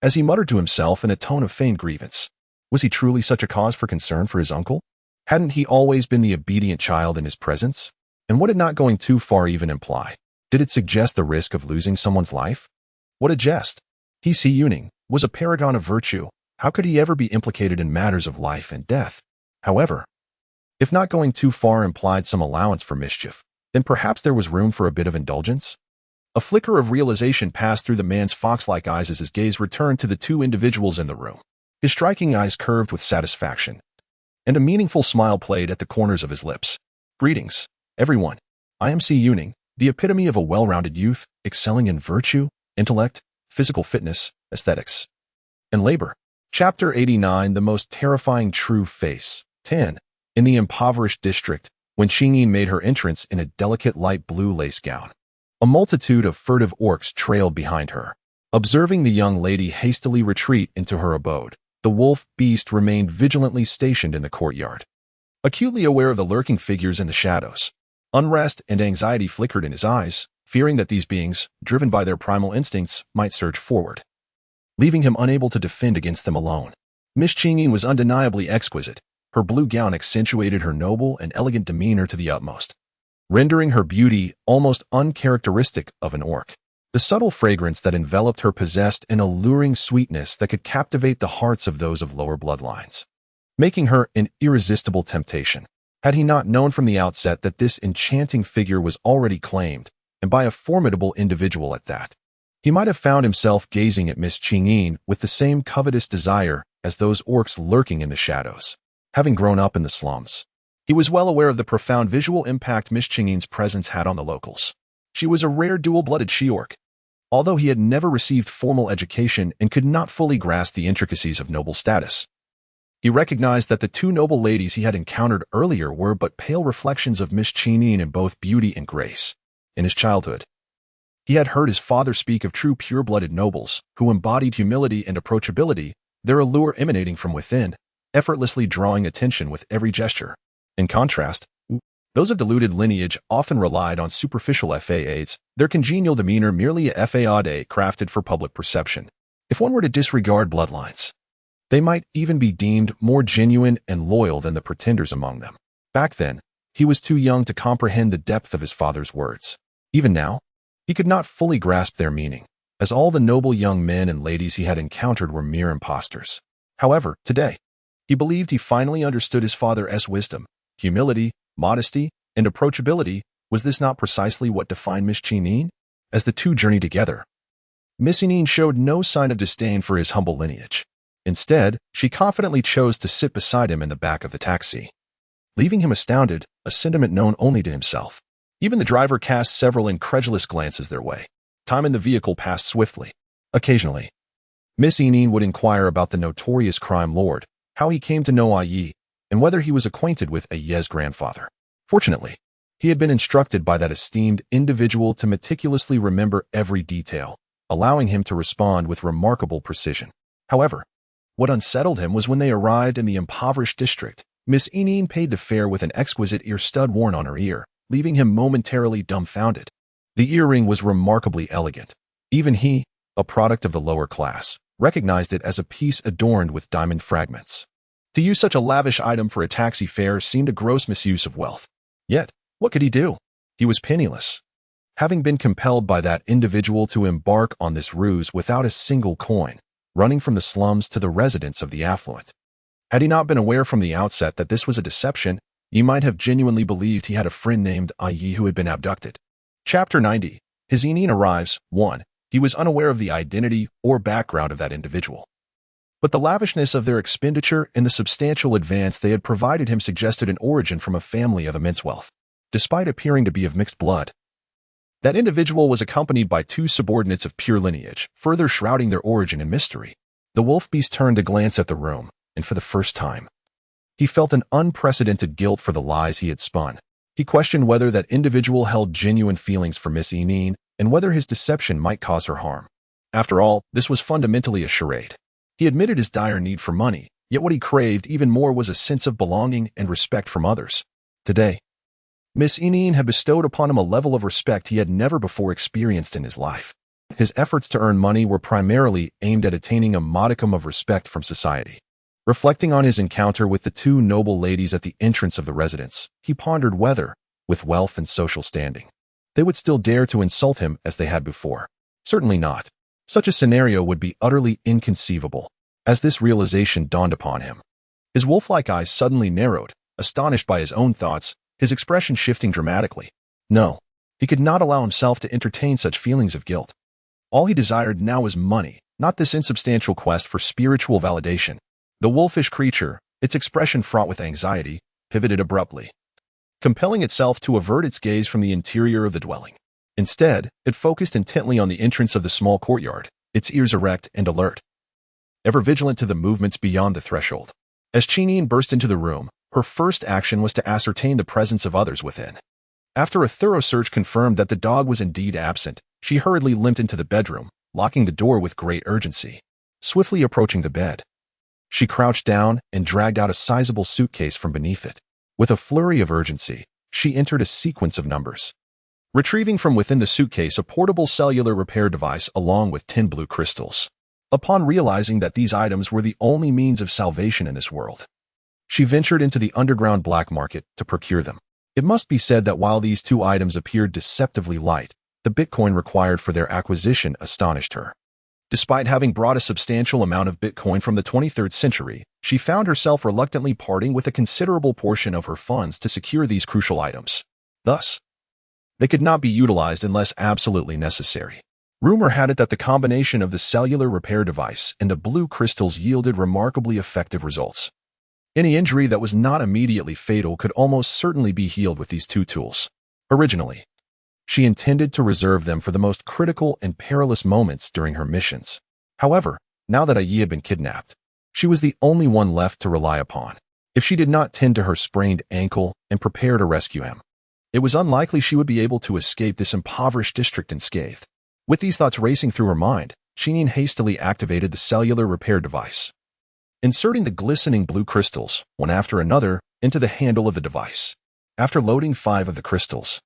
as he muttered to himself in a tone of feigned grievance. Was he truly such a cause for concern for his uncle? Hadn't he always been the obedient child in his presence? And what did not going too far even imply? Did it suggest the risk of losing someone's life? What a jest! He, Si Yuning, was a paragon of virtue. How could he ever be implicated in matters of life and death? However, if not going too far implied some allowance for mischief, then perhaps there was room for a bit of indulgence? A flicker of realization passed through the man's fox-like eyes as his gaze returned to the two individuals in the room. His striking eyes curved with satisfaction, and a meaningful smile played at the corners of his lips. Greetings, everyone. I am Si Yuning, the epitome of a well-rounded youth, excelling in virtue, intellect, physical fitness, aesthetics, and labor. Chapter 89, The Most Terrifying True Face. 10. In the impoverished district, when Qingyin made her entrance in a delicate light blue lace gown, a multitude of furtive orcs trailed behind her. Observing the young lady hastily retreat into her abode, the wolf beast remained vigilantly stationed in the courtyard, acutely aware of the lurking figures in the shadows. Unrest and anxiety flickered in his eyes, fearing that these beings, driven by their primal instincts, might surge forward, leaving him unable to defend against them alone. Miss Qingyin was undeniably exquisite, Her blue gown accentuated her noble and elegant demeanor to the utmost, rendering her beauty almost uncharacteristic of an orc. The subtle fragrance that enveloped her possessed an alluring sweetness that could captivate the hearts of those of lower bloodlines, making her an irresistible temptation. Had he not known from the outset that this enchanting figure was already claimed, and by a formidable individual at that, he might have found himself gazing at Miss Ching-Yin with the same covetous desire as those orcs lurking in the shadows. Having grown up in the slums, he was well aware of the profound visual impact Miss Ching-Yin's presence had on the locals. She was a rare dual-blooded she-orc. Although he had never received formal education and could not fully grasp the intricacies of noble status, he recognized that the two noble ladies he had encountered earlier were but pale reflections of Miss Ching-Yin in both beauty and grace. In his childhood, he had heard his father speak of true pure-blooded nobles who embodied humility and approachability, their allure emanating from within, effortlessly drawing attention with every gesture. In contrast, those of diluted lineage often relied on superficial facades, their congenial demeanor merely a facade crafted for public perception. If one were to disregard bloodlines, they might even be deemed more genuine and loyal than the pretenders among them. Back then, he was too young to comprehend the depth of his father's words. Even now, he could not fully grasp their meaning, as all the noble young men and ladies he had encountered were mere impostors. However, today, he believed he finally understood his father's wisdom, humility, modesty, and approachability. Was this not precisely what defined Miss Ching-Yin? As the two journeyed together, Miss Ching-Yin showed no sign of disdain for his humble lineage. Instead, she confidently chose to sit beside him in the back of the taxi, leaving him astounded, a sentiment known only to himself. Even the driver cast several incredulous glances their way. Time in the vehicle passed swiftly. Occasionally, Miss Ching-Yin would inquire about the notorious crime lord, how he came to know Yi, and whether he was acquainted with Yi's grandfather. Fortunately, he had been instructed by that esteemed individual to meticulously remember every detail, allowing him to respond with remarkable precision. However, what unsettled him was when they arrived in the impoverished district. Miss Ching-Yin paid the fare with an exquisite ear stud worn on her ear, leaving him momentarily dumbfounded. The earring was remarkably elegant. Even he, a product of the lower class, recognized it as a piece adorned with diamond fragments. To use such a lavish item for a taxi fare seemed a gross misuse of wealth. Yet, what could he do? He was penniless, having been compelled by that individual to embark on this ruse without a single coin, running from the slums to the residence of the affluent. Had he not been aware from the outset that this was a deception, he might have genuinely believed he had a friend named Yi who had been abducted. Chapter 90. His Ching-Yin arrives. 1. He was unaware of the identity or background of that individual, but the lavishness of their expenditure and the substantial advance they had provided him suggested an origin from a family of immense wealth. Despite appearing to be of mixed blood, that individual was accompanied by two subordinates of pure lineage, further shrouding their origin in mystery. The wolf beast turned to glance at the room, and for the first time, he felt an unprecedented guilt for the lies he had spun. He questioned whether that individual held genuine feelings for Miss Ching-Yin and whether his deception might cause her harm. After all, this was fundamentally a charade. He admitted his dire need for money, yet what he craved even more was a sense of belonging and respect from others. Today, Miss Ching-Yin had bestowed upon him a level of respect he had never before experienced in his life. His efforts to earn money were primarily aimed at attaining a modicum of respect from society. Reflecting on his encounter with the two noble ladies at the entrance of the residence, he pondered whether, with wealth and social standing, they would still dare to insult him as they had before. Certainly not. Such a scenario would be utterly inconceivable. As this realization dawned upon him, his wolf-like eyes suddenly narrowed, astonished by his own thoughts, his expression shifting dramatically. No, he could not allow himself to entertain such feelings of guilt. All he desired now was money, not this insubstantial quest for spiritual validation. The wolfish creature, its expression fraught with anxiety, pivoted abruptly, compelling itself to avert its gaze from the interior of the dwelling. Instead, it focused intently on the entrance of the small courtyard, its ears erect and alert, ever vigilant to the movements beyond the threshold. As Ching-Yin burst into the room, her first action was to ascertain the presence of others within. After a thorough search confirmed that the dog was indeed absent, she hurriedly limped into the bedroom, locking the door with great urgency. Swiftly approaching the bed, she crouched down and dragged out a sizable suitcase from beneath it. With a flurry of urgency, she entered a sequence of numbers, retrieving from within the suitcase a portable cellular repair device along with 10 blue crystals. Upon realizing that these items were the only means of salvation in this world, She ventured into the underground black market to procure them. It must be said that while these two items appeared deceptively light, the Bitcoin required for their acquisition astonished her. Despite having brought a substantial amount of Bitcoin from the 23rd century, she found herself reluctantly parting with a considerable portion of her funds to secure these crucial items. Thus, they could not be utilized unless absolutely necessary. Rumor had it that the combination of the cellular repair device and the blue crystals yielded remarkably effective results. Any injury that was not immediately fatal could almost certainly be healed with these two tools. Originally, she intended to reserve them for the most critical and perilous moments during her missions. However, now that Ayi had been kidnapped, she was the only one left to rely upon. If she did not tend to her sprained ankle and prepare to rescue him, it was unlikely she would be able to escape this impoverished district unscathed. With these thoughts racing through her mind, Shinin hastily activated the cellular repair device, inserting the glistening blue crystals, one after another, into the handle of the device. After loading 5 of the crystals,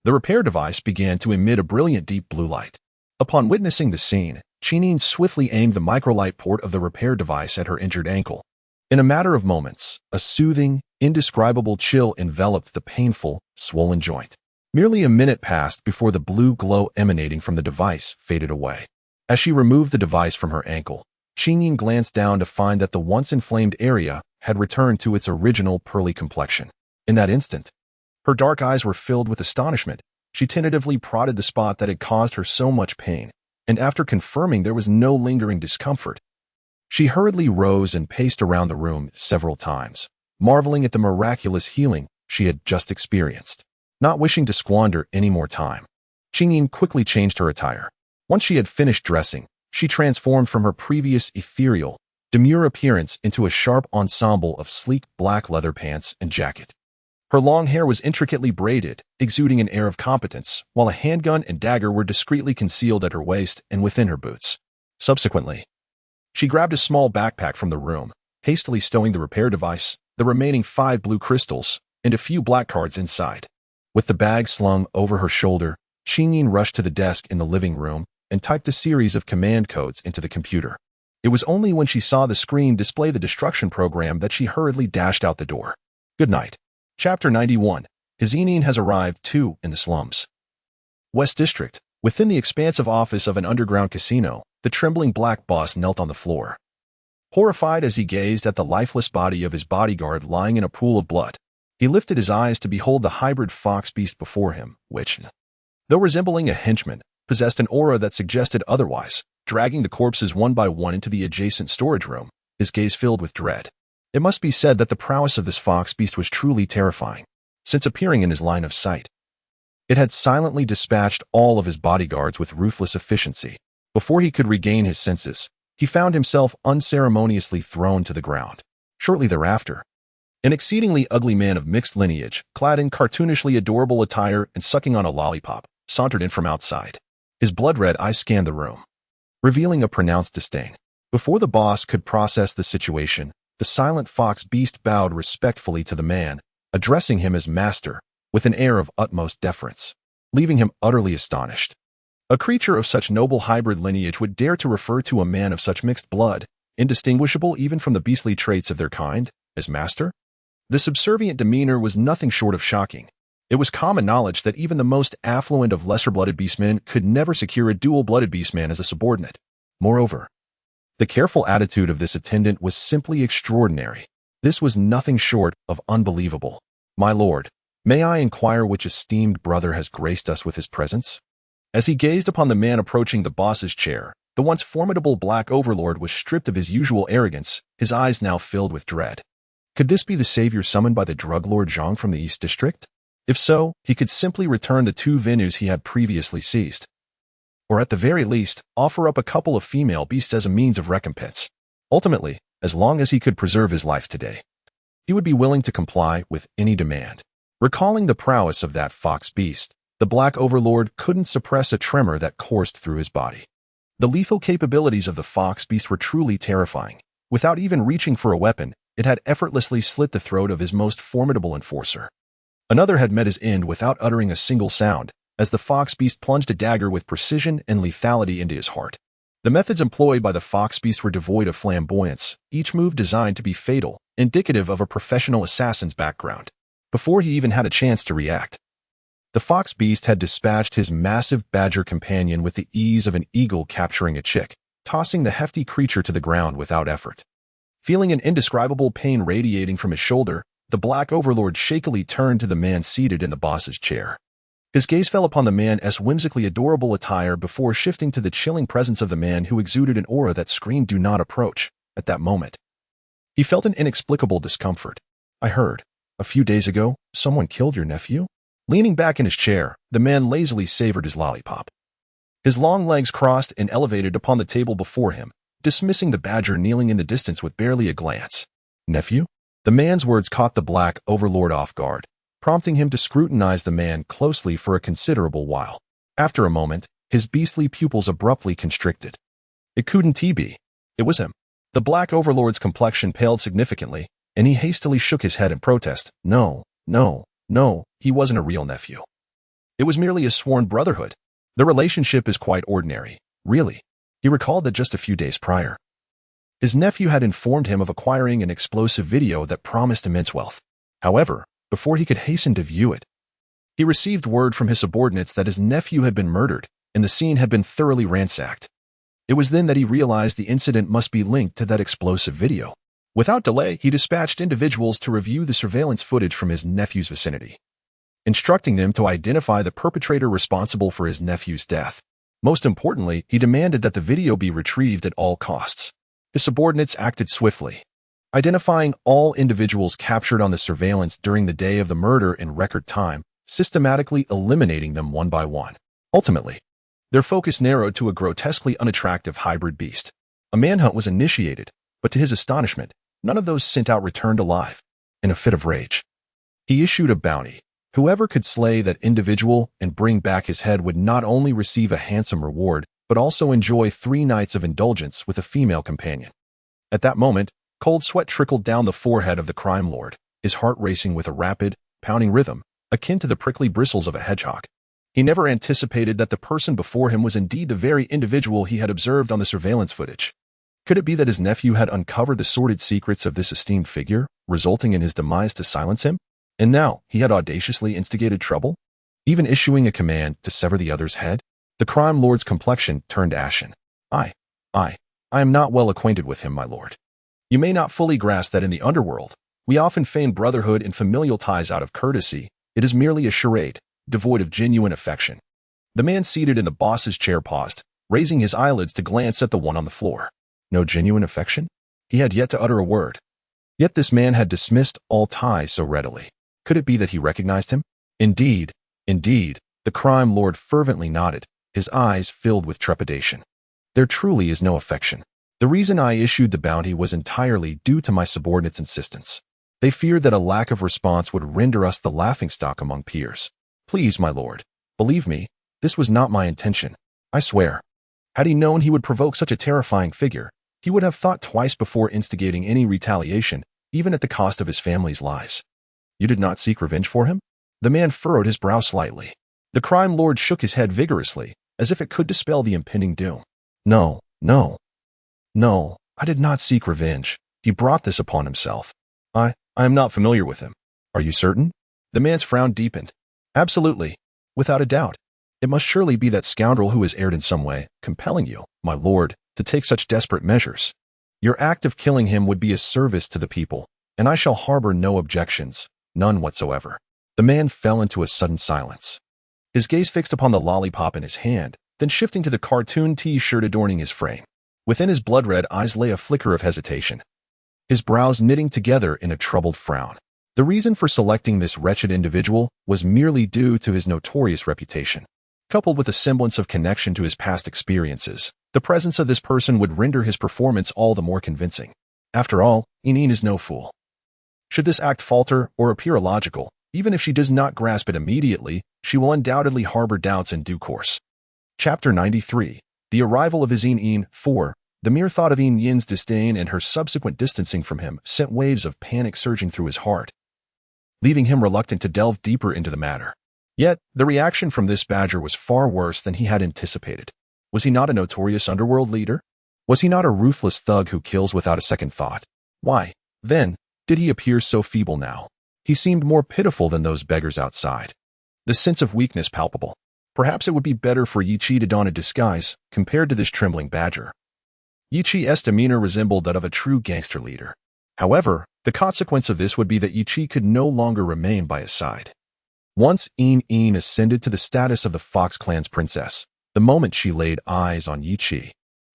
the repair device began to emit a brilliant deep blue light. Upon witnessing the scene, Shinin swiftly aimed the microlight port of the repair device at her injured ankle. In a matter of moments, a soothing, indescribable chill enveloped the painful, swollen joint. Merely a minute passed before the blue glow emanating from the device faded away. As she removed the device from her ankle, Shinin glanced down to find that the once inflamed area had returned to its original pearly complexion. In that instant, her dark eyes were filled with astonishment. She tentatively prodded the spot that had caused her so much pain, and after confirming there was no lingering discomfort, she hurriedly rose and paced around the room several times, marveling at the miraculous healing she had just experienced. Not wishing to squander any more time, Shinin quickly changed her attire. Once she had finished dressing, she transformed from her previous ethereal, demure appearance into a sharp ensemble of sleek black leather pants and jacket. Her long hair was intricately braided, exuding an air of competence, while a handgun and dagger were discreetly concealed at her waist and within her boots. Subsequently, she grabbed a small backpack from the room, hastily stowing the repair device, the remaining 5 blue crystals, and a few black cards inside. With the bag slung over her shoulder, Shinin rushed to the desk in the living room and typed a series of command codes into the computer. It was only when she saw the screen display the destruction program that she hurriedly dashed out the door. Good night. Chapter 91. Hizinin has arrived, too, in the slums. West District. Within the expansive office of an underground casino, the trembling black boss knelt on the floor, horrified as he gazed at the lifeless body of his bodyguard lying in a pool of blood. He lifted his eyes to behold the hybrid fox beast before him, which, though resembling a henchman, possessed an aura that suggested otherwise. Dragging the corpses one by one into the adjacent storage room, his gaze filled with dread. It must be said that the prowess of this fox beast was truly terrifying. Since appearing in his line of sight, it had silently dispatched all of his bodyguards with ruthless efficiency. Before he could regain his senses, he found himself unceremoniously thrown to the ground. Shortly thereafter, an exceedingly ugly man of mixed lineage, clad in cartoonishly adorable attire and sucking on a lollipop, sauntered in from outside. His blood-red eyes scanned the room, revealing a pronounced disdain. Before the boss could process the situation, the silent fox beast bowed respectfully to the man, addressing him as master, with an air of utmost deference, leaving him utterly astonished. A creature of such noble hybrid lineage would dare to refer to a man of such mixed blood, indistinguishable even from the beastly traits of their kind, as master? The subservient demeanor was nothing short of shocking. It was common knowledge that even the most affluent of lesser-blooded beastmen could never secure a dual-blooded beastman as a subordinate. Moreover, the careful attitude of this attendant was simply extraordinary. This was nothing short of unbelievable. My lord, may I inquire which esteemed brother has graced us with his presence? As he gazed upon the man approaching the boss's chair, the once formidable black overlord was stripped of his usual arrogance, his eyes now filled with dread. Could this be the savior summoned by the drug lord Zhang from the East District? If so, he could simply return the 2 Venus he had previously seized, or at the very least, offer up a couple of female beasts as a means of recompense. Ultimately, as long as he could preserve his life today, he would be willing to comply with any demand. Recalling the prowess of that fox beast, the black overlord couldn't suppress a tremor that coursed through his body. The lethal capabilities of the fox beast were truly terrifying. Without even reaching for a weapon, it had effortlessly slit the throat of his most formidable enforcer. Another had met his end without uttering a single sound, as the fox beast plunged a dagger with precision and lethality into his heart. The methods employed by the fox beast were devoid of flamboyance, each move designed to be fatal, indicative of a professional assassin's background. Before he even had a chance to react, the fox beast had dispatched his massive badger companion with the ease of an eagle capturing a chick, tossing the hefty creature to the ground without effort. Feeling an indescribable pain radiating from his shoulder, the black overlord shakily turned to the man seated in the boss's chair. His gaze fell upon the man's whimsically adorable attire before shifting to the chilling presence of the man who exuded an aura that screamed "Do not approach." At that moment, he felt an inexplicable discomfort. "I heard, a few days ago, someone killed your nephew?" Leaning back in his chair, the man lazily savored his lollipop. His long legs crossed and elevated upon the table before him, dismissing the badger kneeling in the distance with barely a glance. "Nephew?" The man's words caught the black overlord off guard, prompting him to scrutinize the man closely for a considerable while. After a moment, his beastly pupils abruptly constricted. It couldn't be. It was him. The black overlord's complexion paled significantly, and he hastily shook his head in protest. No, he wasn't a real nephew. It was merely a sworn brotherhood. The relationship is quite ordinary, really. He recalled that just a few days prior, his nephew had informed him of acquiring an explosive video that promised immense wealth. However, before he could hasten to view it, he received word from his subordinates that his nephew had been murdered and the scene had been thoroughly ransacked. It was then that he realized the incident must be linked to that explosive video. Without delay, he dispatched individuals to review the surveillance footage from his nephew's vicinity, instructing them to identify the perpetrator responsible for his nephew's death. Most importantly, he demanded that the video be retrieved at all costs. His subordinates acted swiftly, identifying all individuals captured on the surveillance during the day of the murder in record time, systematically eliminating them one by one. Ultimately, their focus narrowed to a grotesquely unattractive hybrid beast. A manhunt was initiated, but to his astonishment, none of those sent out returned alive. In a fit of rage, he issued a bounty. Whoever could slay that individual and bring back his head would not only receive a handsome reward, but also enjoy 3 nights of indulgence with a female companion. At that moment, cold sweat trickled down the forehead of the crime lord, his heart racing with a rapid, pounding rhythm, akin to the prickly bristles of a hedgehog. He never anticipated that the person before him was indeed the very individual he had observed on the surveillance footage. Could it be that his nephew had uncovered the sordid secrets of this esteemed figure, resulting in his demise to silence him? And now he had audaciously instigated trouble, even issuing a command to sever the other's head? The crime lord's complexion turned ashen. I am not well acquainted with him, my lord. You may not fully grasp that in the underworld, we often feign brotherhood and familial ties out of courtesy. It is merely a charade, devoid of genuine affection. The man seated in the boss's chair paused, raising his eyelids to glance at the one on the floor. No genuine affection? He had yet to utter a word. Yet this man had dismissed all ties so readily. Could it be that he recognized him? Indeed, the crime lord fervently nodded, his eyes filled with trepidation. There truly is no affection. The reason I issued the bounty was entirely due to my subordinates' insistence. They feared that a lack of response would render us the laughingstock among peers. Please, my lord, believe me, this was not my intention. I swear. Had he known he would provoke such a terrifying figure, he would have thought twice before instigating any retaliation, even at the cost of his family's lives. You did not seek revenge for him? The man furrowed his brow slightly. The crime lord shook his head vigorously, as if it could dispel the impending doom. No, I did not seek revenge. He brought this upon himself. I am not familiar with him. Are you certain? The man's frown deepened. Absolutely. Without a doubt. It must surely be that scoundrel who has erred in some way, compelling you, my lord, to take such desperate measures. Your act of killing him would be a service to the people, and I shall harbor no objections, none whatsoever. The man fell into a sudden silence, his gaze fixed upon the lollipop in his hand, then shifting to the cartoon T-shirt adorning his frame. Within his blood-red eyes lay a flicker of hesitation, his brows knitting together in a troubled frown. The reason for selecting this wretched individual was merely due to his notorious reputation. Coupled with a semblance of connection to his past experiences, the presence of this person would render his performance all the more convincing. After all, Enine is no fool. Should this act falter or appear illogical, even if she does not grasp it immediately, she will undoubtedly harbor doubts in due course. Chapter 93. The arrival of Enine 4. The mere thought of Enine's disdain and her subsequent distancing from him sent waves of panic surging through his heart, leaving him reluctant to delve deeper into the matter. Yet, the reaction from this badger was far worse than he had anticipated. Was he not a notorious underworld leader? Was he not a ruthless thug who kills without a second thought? Why, then, did he appear so feeble now? He seemed more pitiful than those beggars outside. The sense of weakness palpable. Perhaps it would be better for Yi Chi to don a disguise compared to this trembling badger. Yi Chi's demeanor resembled that of a true gangster leader. However, the consequence of this would be that Yi Chi could no longer remain by his side. Once Een ascended to the status of the Fox clan's princess, the moment she laid eyes on Yi Chi,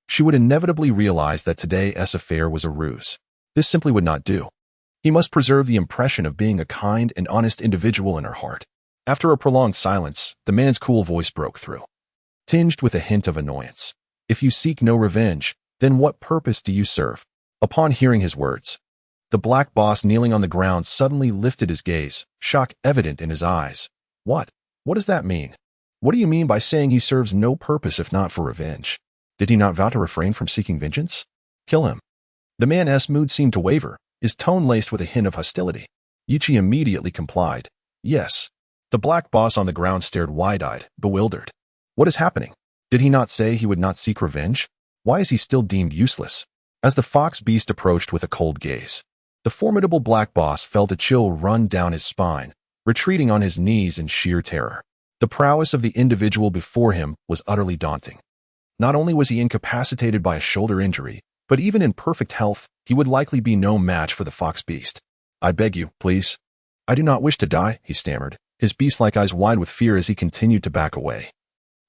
she would inevitably realize that today's affair was a ruse. This simply would not do. He must preserve the impression of being a kind and honest individual in her heart. After a prolonged silence, the man's cool voice broke through, tinged with a hint of annoyance. If you seek no revenge, then what purpose do you serve? Upon hearing his words, the black boss kneeling on the ground suddenly lifted his gaze, shock evident in his eyes. What? What does that mean? What do you mean by saying he serves no purpose if not for revenge? Did he not vow to refrain from seeking vengeance? Kill him. The man's mood seemed to waver, his tone laced with a hint of hostility. Yi Chi immediately complied. Yes. The black boss on the ground stared wide-eyed, bewildered. What is happening? Did he not say he would not seek revenge? Why is he still deemed useless? As the fox beast approached with a cold gaze, the formidable black boss felt a chill run down his spine, retreating on his knees in sheer terror. The prowess of the individual before him was utterly daunting. Not only was he incapacitated by a shoulder injury, but even in perfect health, he would likely be no match for the fox beast. I beg you, please. I do not wish to die, he stammered, his beast-like eyes wide with fear as he continued to back away.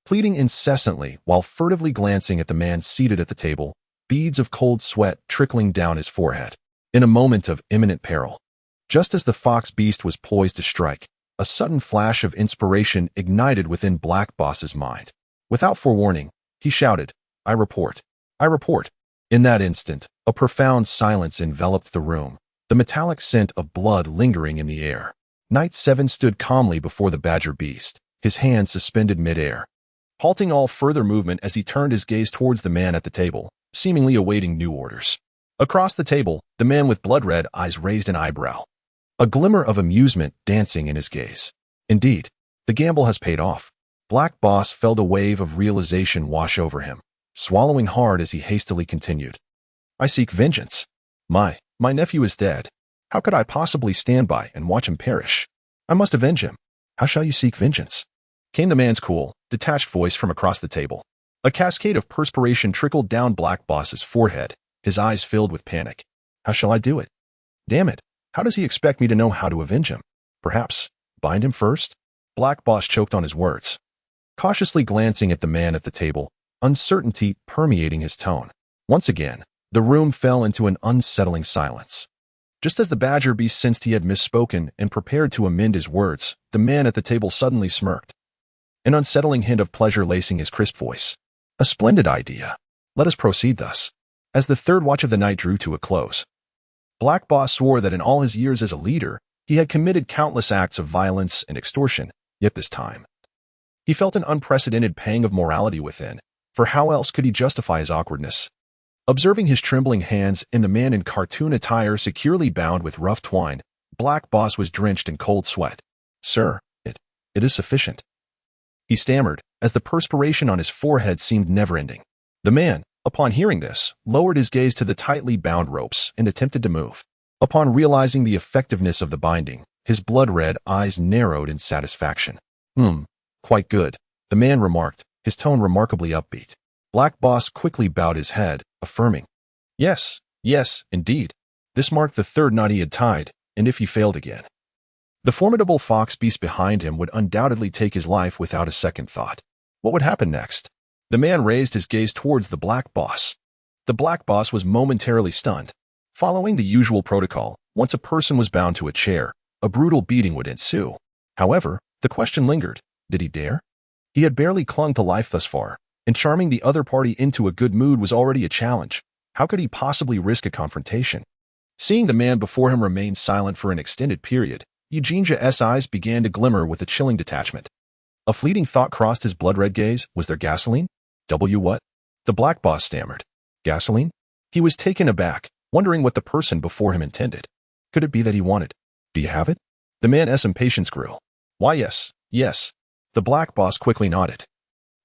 Pleading incessantly while furtively glancing at the man seated at the table, beads of cold sweat trickling down his forehead. In a moment of imminent peril, just as the fox beast was poised to strike, a sudden flash of inspiration ignited within Black Boss's mind. Without forewarning, he shouted, I report. I report. In that instant, a profound silence enveloped the room, the metallic scent of blood lingering in the air. Knight 7 stood calmly before the badger beast, his hands suspended mid-air, halting all further movement as he turned his gaze towards the man at the table, seemingly awaiting new orders. Across the table, the man with blood-red eyes raised an eyebrow, a glimmer of amusement dancing in his gaze. Indeed, the gamble has paid off. Black Boss felt a wave of realization wash over him, swallowing hard as he hastily continued. I seek vengeance. My nephew is dead. How could I possibly stand by and watch him perish? I must avenge him. How shall you seek vengeance? Came the man's cool, detached voice from across the table. A cascade of perspiration trickled down Black Boss's forehead, his eyes filled with panic. How shall I do it? Damn it, how does he expect me to know how to avenge him? Perhaps, bind him first? Black Boss choked on his words, cautiously glancing at the man at the table, uncertainty permeating his tone. Once again, the room fell into an unsettling silence. Just as the badger beast sensed he had misspoken and prepared to amend his words, the man at the table suddenly smirked, an unsettling hint of pleasure lacing his crisp voice. A splendid idea. Let us proceed thus. As the third watch of the night drew to a close, Black Boss swore that in all his years as a leader, he had committed countless acts of violence and extortion, yet this time, he felt an unprecedented pang of morality within, for how else could he justify his awkwardness? Observing his trembling hands and the man in cartoon attire securely bound with rough twine, Black Boss was drenched in cold sweat. Sir, it is sufficient, he stammered, as the perspiration on his forehead seemed never-ending. The man, upon hearing this, lowered his gaze to the tightly bound ropes and attempted to move. Upon realizing the effectiveness of the binding, his blood-red eyes narrowed in satisfaction. Quite good, the man remarked, his tone remarkably upbeat. Black Boss quickly bowed his head, affirming, Yes, indeed. This marked the third knot he had tied, and if he failed again, the formidable fox beast behind him would undoubtedly take his life without a second thought. What would happen next? The man raised his gaze towards the Black Boss. The Black Boss was momentarily stunned. Following the usual protocol, once a person was bound to a chair, a brutal beating would ensue. However, the question lingered. Did he dare? He had barely clung to life thus far, and charming the other party into a good mood was already a challenge. How could he possibly risk a confrontation? Seeing the man before him remain silent for an extended period, Eugenia's eyes began to glimmer with a chilling detachment. A fleeting thought crossed his blood-red gaze. Was there gasoline? What? The Black Boss stammered. Gasoline? He was taken aback, wondering what the person before him intended. Could it be that he wanted? Do you have it? The man's impatience grew. Why, yes. The Black Boss quickly nodded,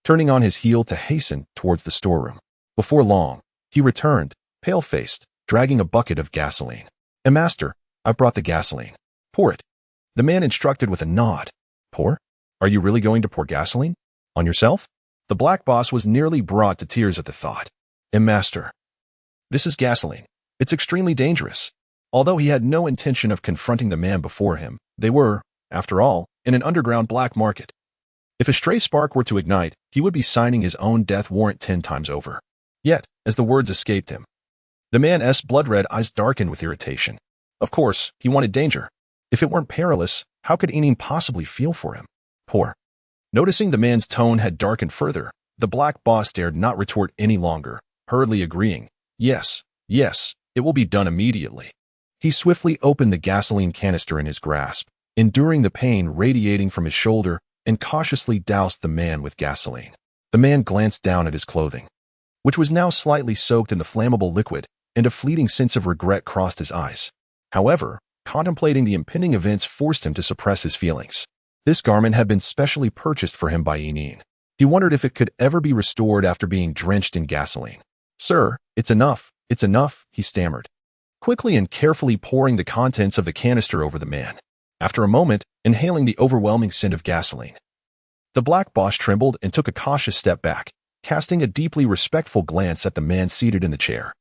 turning on his heel to hasten towards the storeroom. Before long, he returned, pale-faced, dragging a bucket of gasoline. Master, I've brought the gasoline. Pour it. The man instructed with a nod. Pour? Are you really going to pour gasoline? On yourself? The black boss was nearly brought to tears at the thought. Master, this is gasoline. It's extremely dangerous. Although he had no intention of confronting the man before him, they were, after all, in an underground black market. If a stray spark were to ignite, he would be signing his own death warrant 10 times over. Yet, as the words escaped him, the man's blood-red eyes darkened with irritation. Of course, he wanted danger. If it weren't perilous, how could Enin possibly feel for him? Pour. Noticing the man's tone had darkened further, the black boss dared not retort any longer, hurriedly agreeing, yes, it will be done immediately. He swiftly opened the gasoline canister in his grasp, enduring the pain radiating from his shoulder, and cautiously doused the man with gasoline. The man glanced down at his clothing, which was now slightly soaked in the flammable liquid, and a fleeting sense of regret crossed his eyes. However, contemplating the impending events forced him to suppress his feelings. This garment had been specially purchased for him by Enin. He wondered if it could ever be restored after being drenched in gasoline. Sir, it's enough, he stammered, quickly and carefully pouring the contents of the canister over the man. After a moment, inhaling the overwhelming scent of gasoline, the black boss trembled and took a cautious step back, casting a deeply respectful glance at the man seated in the chair,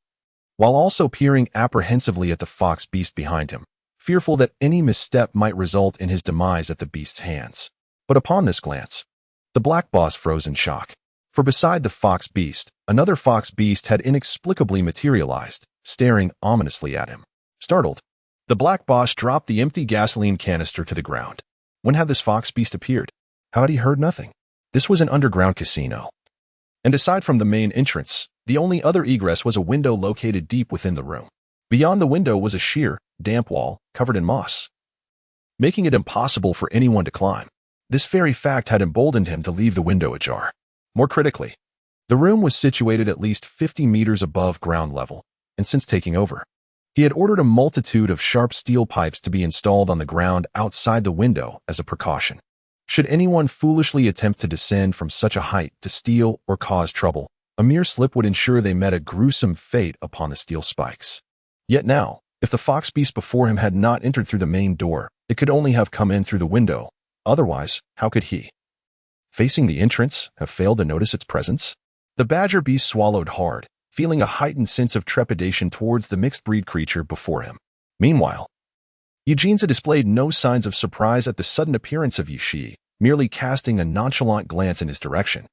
while also peering apprehensively at the fox beast behind him, fearful that any misstep might result in his demise at the beast's hands. But upon this glance, the black boss froze in shock, for beside the fox beast, another fox beast had inexplicably materialized, staring ominously at him. Startled, the black boss dropped the empty gasoline canister to the ground. When had this fox beast appeared? How had he heard nothing? This was an underground casino. And aside from the main entrance, the only other egress was a window located deep within the room. Beyond the window was a sheer, damp wall covered in moss, making it impossible for anyone to climb. This very fact had emboldened him to leave the window ajar. More critically, the room was situated at least 50 meters above ground level, and since taking over, he had ordered a multitude of sharp steel pipes to be installed on the ground outside the window as a precaution. Should anyone foolishly attempt to descend from such a height to steal or cause trouble, a mere slip would ensure they met a gruesome fate upon the steel spikes. Yet now, if the fox beast before him had not entered through the main door, it could only have come in through the window. Otherwise, how could he, facing the entrance, have failed to notice its presence? The badger beast swallowed hard, feeling a heightened sense of trepidation towards the mixed-breed creature before him. Meanwhile, Eugenia displayed no signs of surprise at the sudden appearance of Yishi, merely casting a nonchalant glance in his direction.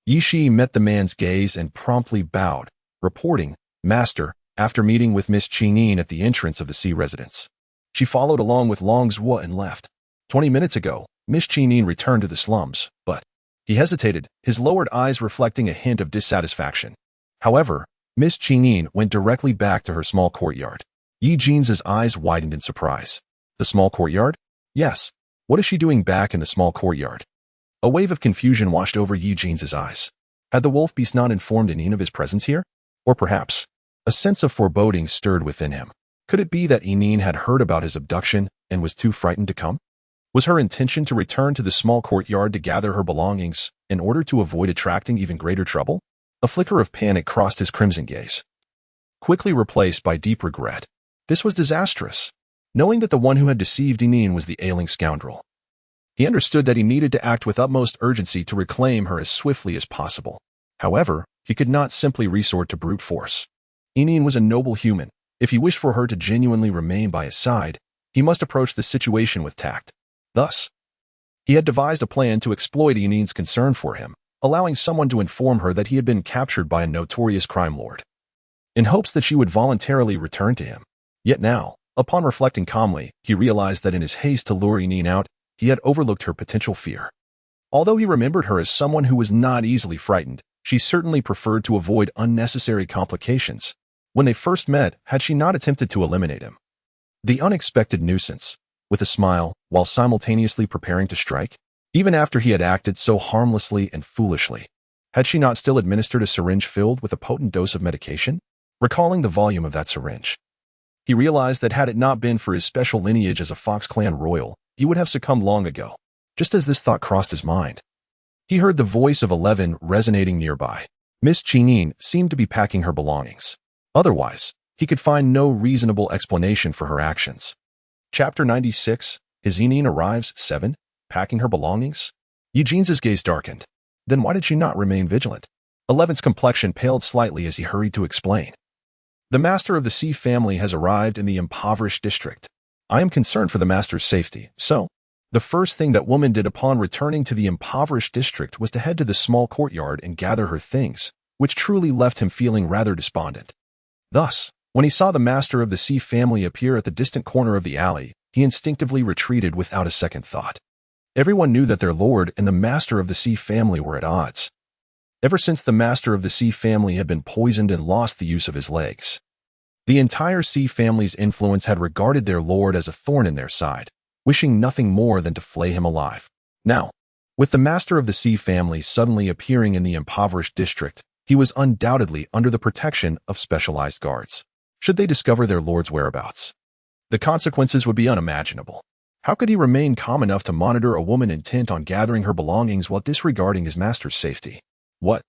Yishi met the man's gaze and promptly bowed, reporting, Master, after meeting with Miss Qingyin at the entrance of the sea residence. She followed along with Long Zhuo and left. 20 minutes ago, Miss Qingyin returned to the slums, but he hesitated, his lowered eyes reflecting a hint of dissatisfaction. However, Miss Qingyin went directly back to her small courtyard. Yi Jin's eyes widened in surprise. The small courtyard? Yes. What is she doing back in the small courtyard? A wave of confusion washed over Yi Jin's eyes. Had the wolf beast not informed Enin of his presence here? Or perhaps, a sense of foreboding stirred within him. Could it be that Enin had heard about his abduction and was too frightened to come? Was her intention to return to the small courtyard to gather her belongings in order to avoid attracting even greater trouble? A flicker of panic crossed his crimson gaze, quickly replaced by deep regret. This was disastrous. Knowing that the one who had deceived Enin was the ailing scoundrel, he understood that he needed to act with utmost urgency to reclaim her as swiftly as possible. However, he could not simply resort to brute force. Enin was a noble human. If he wished for her to genuinely remain by his side, he must approach the situation with tact. Thus, he had devised a plan to exploit Enin's concern for him, allowing someone to inform her that he had been captured by a notorious crime lord, in hopes that she would voluntarily return to him. Yet now, upon reflecting calmly, he realized that in his haste to lure Enin out, he had overlooked her potential fear. Although he remembered her as someone who was not easily frightened, she certainly preferred to avoid unnecessary complications. When they first met, had she not attempted to eliminate him? The unexpected nuisance, with a smile, while simultaneously preparing to strike? Even after he had acted so harmlessly and foolishly, had she not still administered a syringe filled with a potent dose of medication? Recalling the volume of that syringe, he realized that had it not been for his special lineage as a Fox clan royal, he would have succumbed long ago. Just as this thought crossed his mind, he heard the voice of 11 resonating nearby. Miss Qingyin seemed to be packing her belongings. Otherwise, he could find no reasonable explanation for her actions. Chapter 96. Eugene arrives. 7. Packing her belongings. Eugene's gaze darkened. Then why did she not remain vigilant? 11's complexion paled slightly as he hurried to explain. The master of the C family has arrived in the impoverished district. I am concerned for the master's safety, so the first thing that woman did upon returning to the impoverished district was to head to the small courtyard and gather her things, which truly left him feeling rather despondent. Thus, when he saw the master of the C family appear at the distant corner of the alley, he instinctively retreated without a second thought. Everyone knew that their lord and the master of the C family were at odds. Ever since the master of the C family had been poisoned and lost the use of his legs, the entire C family's influence had regarded their lord as a thorn in their side, wishing nothing more than to flay him alive. Now, with the master of the C family suddenly appearing in the impoverished district, he was undoubtedly under the protection of specialized guards. Should they discover their lord's whereabouts, the consequences would be unimaginable. How could he remain calm enough to monitor a woman intent on gathering her belongings while disregarding his master's safety? What?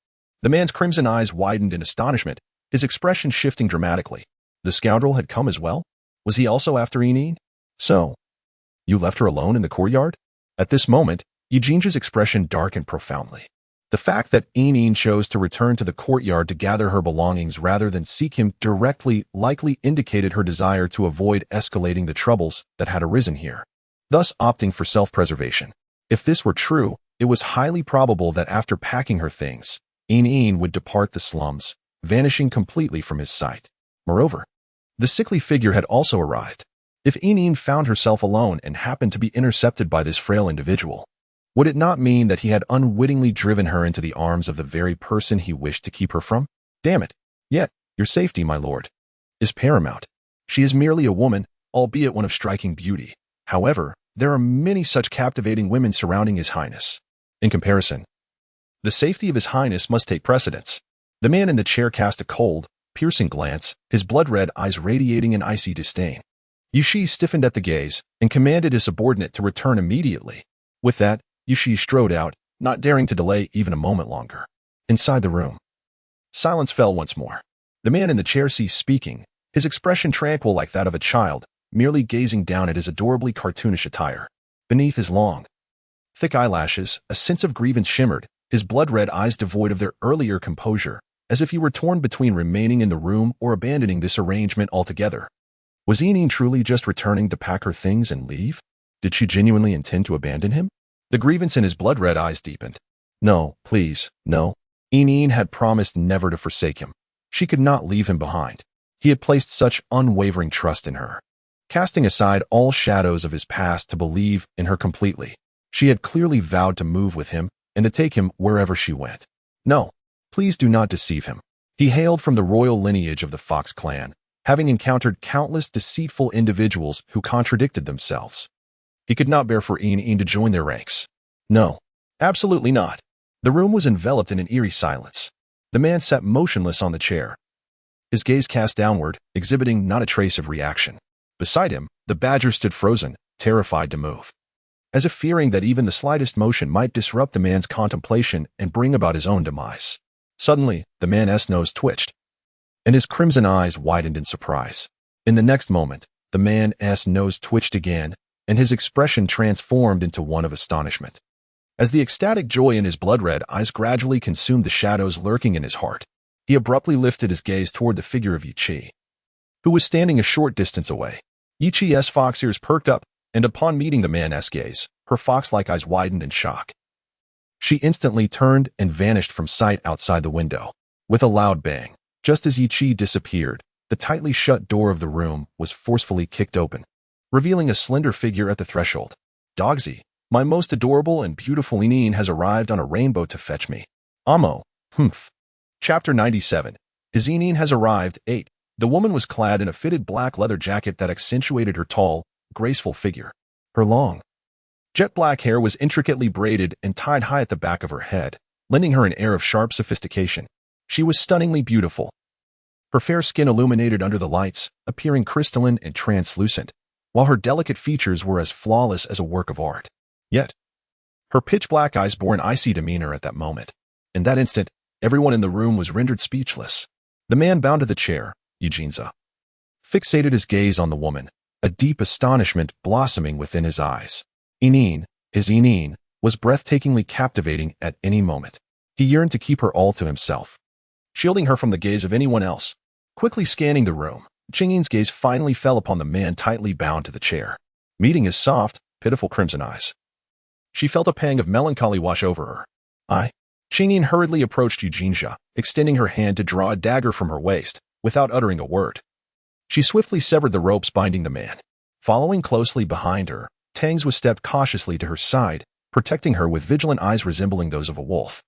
The man's crimson eyes widened in astonishment, his expression shifting dramatically. The scoundrel had come as well? Was he also after Enine? So, you left her alone in the courtyard? At this moment, Eugene's expression darkened profoundly. The fact that Enine chose to return to the courtyard to gather her belongings rather than seek him directly likely indicated her desire to avoid escalating the troubles that had arisen here, thus opting for self-preservation. If this were true, it was highly probable that after packing her things, Enine would depart the slums, vanishing completely from his sight. Moreover, the sickly figure had also arrived. If Enine found herself alone and happened to be intercepted by this frail individual, would it not mean that he had unwittingly driven her into the arms of the very person he wished to keep her from? Damn it! Yet, your safety, my lord, is paramount. She is merely a woman, albeit one of striking beauty. However, there are many such captivating women surrounding His Highness. In comparison, the safety of His Highness must take precedence. The man in the chair cast a cold, piercing glance, his blood-red eyes radiating an icy disdain. Yushi stiffened at the gaze and commanded his subordinate to return immediately. With that, Yushi strode out, not daring to delay even a moment longer. Inside the room, silence fell once more. The man in the chair ceased speaking, his expression tranquil like that of a child, merely gazing down at his adorably cartoonish attire. Beneath his long, thick eyelashes, a sense of grievance shimmered, his blood-red eyes devoid of their earlier composure, as if he were torn between remaining in the room or abandoning this arrangement altogether. Was Enine truly just returning to pack her things and leave? Did she genuinely intend to abandon him? The grievance in his blood-red eyes deepened. No, please, no. Enine had promised never to forsake him. She could not leave him behind. He had placed such unwavering trust in her, casting aside all shadows of his past to believe in her completely. She had clearly vowed to move with him and to take him wherever she went. No, please do not deceive him. He hailed from the royal lineage of the Fox clan, having encountered countless deceitful individuals who contradicted themselves. He could not bear for Enine to join their ranks. No, absolutely not. The room was enveloped in an eerie silence. The man sat motionless on the chair, his gaze cast downward, exhibiting not a trace of reaction. Beside him, the badger stood frozen, terrified to move, as if fearing that even the slightest motion might disrupt the man's contemplation and bring about his own demise. Suddenly, the man's nose twitched, and his crimson eyes widened in surprise. In the next moment, the man's nose twitched again, and his expression transformed into one of astonishment. As the ecstatic joy in his blood-red eyes gradually consumed the shadows lurking in his heart, he abruptly lifted his gaze toward the figure of Yichi, who was standing a short distance away. Yichi's fox ears perked up, and upon meeting the man's gaze, her fox-like eyes widened in shock. She instantly turned and vanished from sight outside the window. With a loud bang, just as Yichi disappeared, the tightly shut door of the room was forcefully kicked open, revealing a slender figure at the threshold. Dogsy, my most adorable and beautiful Enine has arrived on a rainbow to fetch me. Amo, humph. Chapter 97. His Enine has arrived. 8. The woman was clad in a fitted black leather jacket that accentuated her tall, graceful figure. Her long, jet-black hair was intricately braided and tied high at the back of her head, lending her an air of sharp sophistication. She was stunningly beautiful, her fair skin illuminated under the lights, appearing crystalline and translucent, while her delicate features were as flawless as a work of art. Yet, her pitch-black eyes bore an icy demeanor at that moment. In that instant, everyone in the room was rendered speechless. The man bound to the chair, Eugenza, fixated his gaze on the woman, a deep astonishment blossoming within his eyes. His Inine, was breathtakingly captivating at any moment. He yearned to keep her all to himself, shielding her from the gaze of anyone else. Quickly scanning the room, Chingyin's gaze finally fell upon the man tightly bound to the chair. Meeting his soft, pitiful crimson eyes, she felt a pang of melancholy wash over her. Qingyin hurriedly approached Eugenia, extending her hand to draw a dagger from her waist, without uttering a word. She swiftly severed the ropes binding the man. Following closely behind her, Tangs was stepped cautiously to her side, protecting her with vigilant eyes resembling those of a wolf.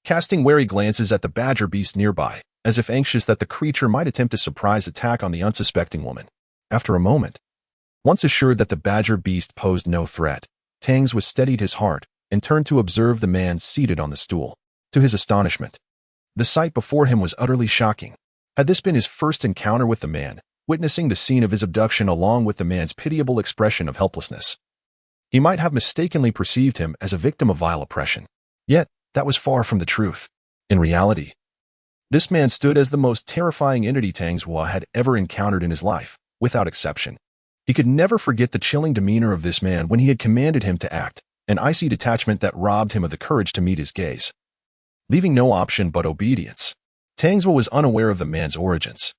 Casting wary glances at the badger beast nearby, as if anxious that the creature might attempt a surprise attack on the unsuspecting woman. After a moment, once assured that the badger beast posed no threat, Tangs was steadied his heart and turned to observe the man seated on the stool. To his astonishment, the sight before him was utterly shocking. Had this been his first encounter with the man, witnessing the scene of his abduction along with the man's pitiable expression of helplessness, he might have mistakenly perceived him as a victim of vile oppression. Yet, that was far from the truth. In reality, this man stood as the most terrifying entity Tangs had ever encountered in his life, without exception. He could never forget the chilling demeanor of this man when he had commanded him to act, an icy detachment that robbed him of the courage to meet his gaze. Leaving no option but obedience, Tangs was unaware of the man's origins.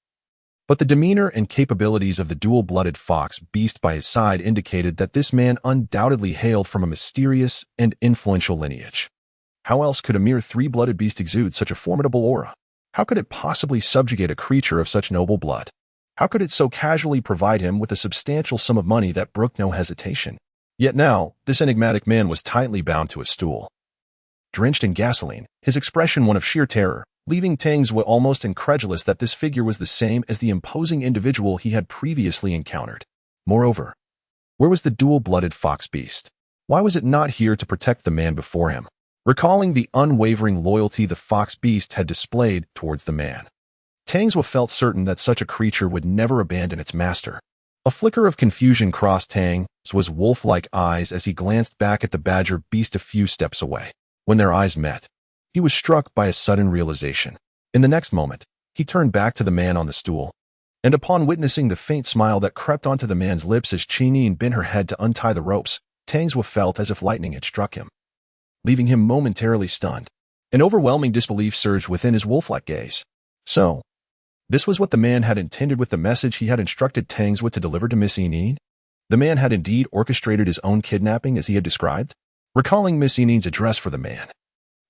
But the demeanor and capabilities of the dual-blooded fox beast by his side indicated that this man undoubtedly hailed from a mysterious and influential lineage. How else could a mere three-blooded beast exude such a formidable aura? How could it possibly subjugate a creature of such noble blood? How could it so casually provide him with a substantial sum of money that brooked no hesitation? Yet now, this enigmatic man was tightly bound to a stool. Drenched in gasoline, his expression one of sheer terror, leaving Tangs almost incredulous that this figure was the same as the imposing individual he had previously encountered. Moreover, where was the dual-blooded fox beast? Why was it not here to protect the man before him? Recalling the unwavering loyalty the fox beast had displayed towards the man, Tangs felt certain that such a creature would never abandon its master. A flicker of confusion crossed Tangs' wolf-like eyes as he glanced back at the badger beast a few steps away. When their eyes met, he was struck by a sudden realization. In the next moment, he turned back to the man on the stool, and upon witnessing the faint smile that crept onto the man's lips as Qingyin bent her head to untie the ropes, Tangs felt as if lightning had struck him, leaving him momentarily stunned. An overwhelming disbelief surged within his wolf-like gaze. So, this was what the man had intended with the message he had instructed Tangs to deliver to Miss Inine? The man had indeed orchestrated his own kidnapping as he had described? Recalling Miss Inine's address for the man,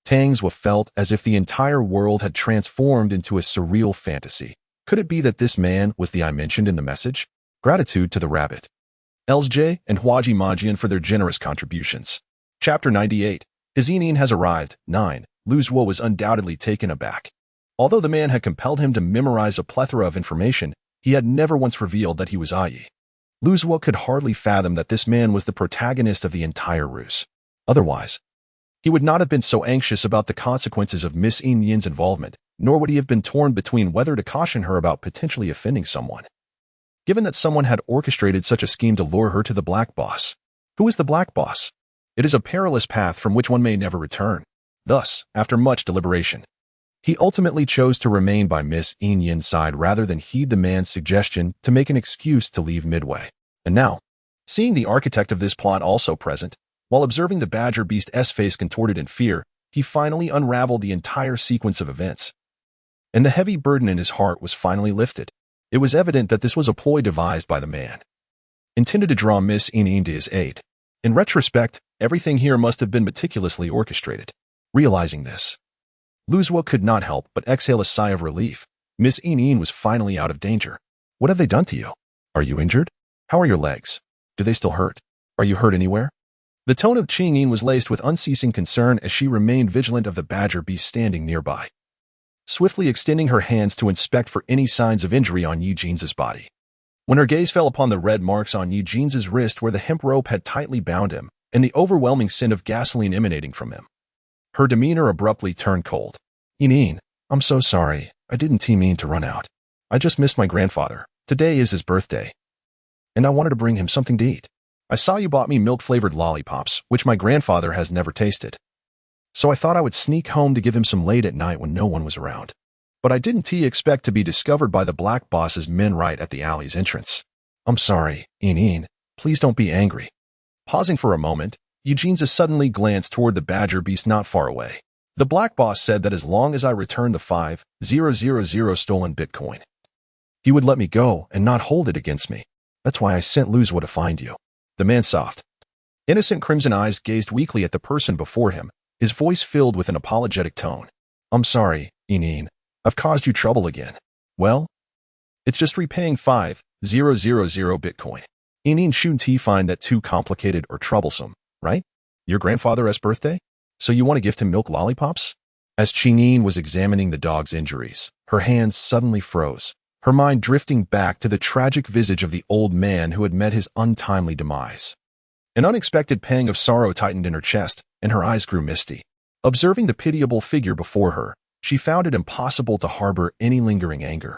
Tangs felt as if the entire world had transformed into a surreal fantasy. Could it be that this man was the I mentioned in the message? Gratitude to the rabbit, Elsj, and Huaji Majian for their generous contributions. Chapter 98. His Inine has arrived. 9. Luzuo was undoubtedly taken aback. Although the man had compelled him to memorize a plethora of information, he had never once revealed that he was Ai. Luzuo could hardly fathom that this man was the protagonist of the entire ruse. Otherwise, he would not have been so anxious about the consequences of Miss Yin's involvement, nor would he have been torn between whether to caution her about potentially offending someone. Given that someone had orchestrated such a scheme to lure her to the Black Boss. Who is the Black Boss? It is a perilous path from which one may never return. Thus, after much deliberation, he ultimately chose to remain by Miss Yin's side rather than heed the man's suggestion to make an excuse to leave midway. And now, seeing the architect of this plot also present, while observing the badger beast's face contorted in fear, he finally unraveled the entire sequence of events. And the heavy burden in his heart was finally lifted. It was evident that this was a ploy devised by the man, intended to draw Miss Yin to his aid. In retrospect, everything here must have been meticulously orchestrated. Realizing this, Luzuo could not help but exhale a sigh of relief. Miss Yin was finally out of danger. What have they done to you? Are you injured? How are your legs? Do they still hurt? Are you hurt anywhere? The tone of Qingyin was laced with unceasing concern as she remained vigilant of the badger beast standing nearby, swiftly extending her hands to inspect for any signs of injury on Eugene's body. When her gaze fell upon the red marks on Eugene's wrist where the hemp rope had tightly bound him, and the overwhelming scent of gasoline emanating from him, her demeanor abruptly turned cold. Yin, I'm so sorry. I didn't mean to run out. I just missed my grandfather. Today is his birthday, and I wanted to bring him something to eat. I saw you bought me milk-flavored lollipops, which my grandfather has never tasted. So I thought I would sneak home to give him some late at night when no one was around. But I didn't expect to be discovered by the Black Boss's men right at the alley's entrance. I'm sorry, Ineen. Please don't be angry. Pausing for a moment, Eugenia suddenly glanced toward the badger beast not far away. The black boss said that as long as I returned the 5,000 stolen Bitcoin, he would let me go and not hold it against me. That's why I sent Luzwa to find you. The man's soft, innocent crimson eyes gazed weakly at the person before him, his voice filled with an apologetic tone. I'm sorry, Ineen. I've caused you trouble again. Well, it's just repaying 5,000 Bitcoin. Ineen, shouldn't he find that too complicated or troublesome, right? Your grandfather's birthday? So you want to gift him milk lollipops? As Chineen was examining the dog's injuries, her hands suddenly froze, her mind drifting back to the tragic visage of the old man who had met his untimely demise. An unexpected pang of sorrow tightened in her chest, and her eyes grew misty. Observing the pitiable figure before her, she found it impossible to harbor any lingering anger.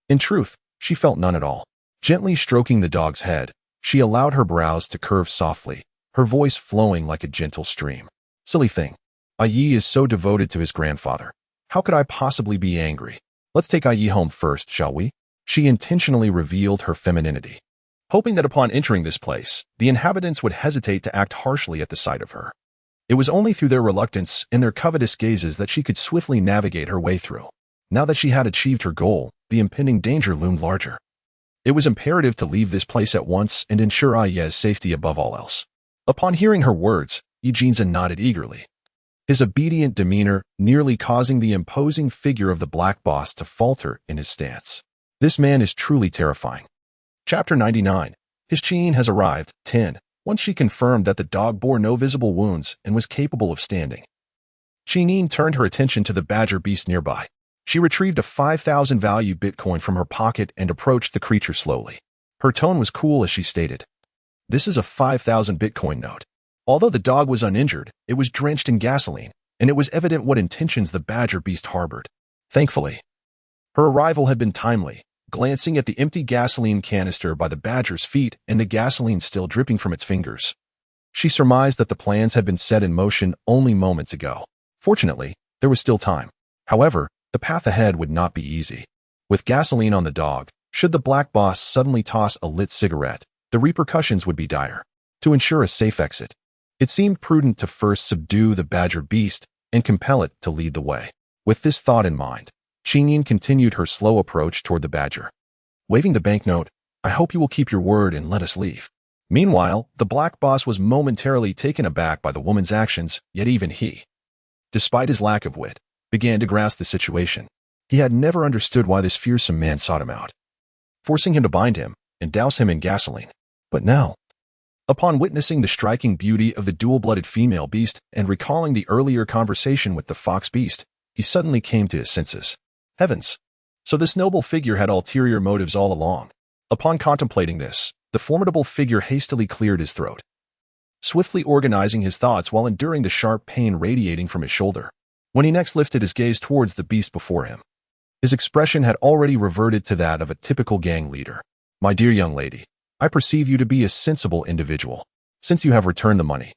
In truth, she felt none at all. Gently stroking the dog's head, she allowed her brows to curve softly, her voice flowing like a gentle stream. Silly thing. Ayi is so devoted to his grandfather. How could I possibly be angry? Let's take Ayi home first, shall we? She intentionally revealed her femininity, hoping that upon entering this place, the inhabitants would hesitate to act harshly at the sight of her. It was only through their reluctance and their covetous gazes that she could swiftly navigate her way through. Now that she had achieved her goal, the impending danger loomed larger. It was imperative to leave this place at once and ensure Ayi's safety above all else. Upon hearing her words, Eugenia nodded eagerly, his obedient demeanor nearly causing the imposing figure of the black boss to falter in his stance. This man is truly terrifying. Chapter 99. His Chin has arrived. 10. Once she confirmed that the dog bore no visible wounds and was capable of standing, Chineen turned her attention to the badger beast nearby. She retrieved a 5,000 value Bitcoin from her pocket and approached the creature slowly. Her tone was cool as she stated, "This is a 5,000 Bitcoin note." Although the dog was uninjured, it was drenched in gasoline, and it was evident what intentions the badger beast harbored. Thankfully, her arrival had been timely. Glancing at the empty gasoline canister by the badger's feet and the gasoline still dripping from its fingers, she surmised that the plans had been set in motion only moments ago. Fortunately, there was still time. However, the path ahead would not be easy. With gasoline on the dog, should the black boss suddenly toss a lit cigarette, the repercussions would be dire. To ensure a safe exit, it seemed prudent to first subdue the badger beast and compel it to lead the way. With this thought in mind, Chineen continued her slow approach toward the badger. Waving the banknote, "I hope you will keep your word and let us leave." Meanwhile, the black boss was momentarily taken aback by the woman's actions, yet even he, despite his lack of wit, began to grasp the situation. He had never understood why this fearsome man sought him out, forcing him to bind him and douse him in gasoline. But now, upon witnessing the striking beauty of the dual-blooded female beast and recalling the earlier conversation with the fox beast, he suddenly came to his senses. Heavens! So this noble figure had ulterior motives all along. Upon contemplating this, the formidable figure hastily cleared his throat, swiftly organizing his thoughts while enduring the sharp pain radiating from his shoulder. When he next lifted his gaze towards the beast before him, his expression had already reverted to that of a typical gang leader. "My dear young lady, I perceive you to be a sensible individual. Since you have returned the money,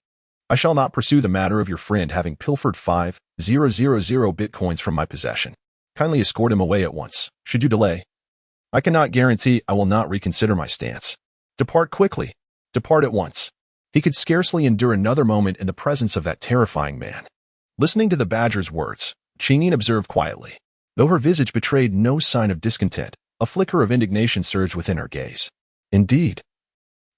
I shall not pursue the matter of your friend having pilfered 5,000 Bitcoins from my possession. Kindly escort him away at once. Should you delay, I cannot guarantee I will not reconsider my stance. Depart quickly. Depart at once." He could scarcely endure another moment in the presence of that terrifying man. Listening to the badger's words, Chineen observed quietly. Though her visage betrayed no sign of discontent, a flicker of indignation surged within her gaze. Indeed,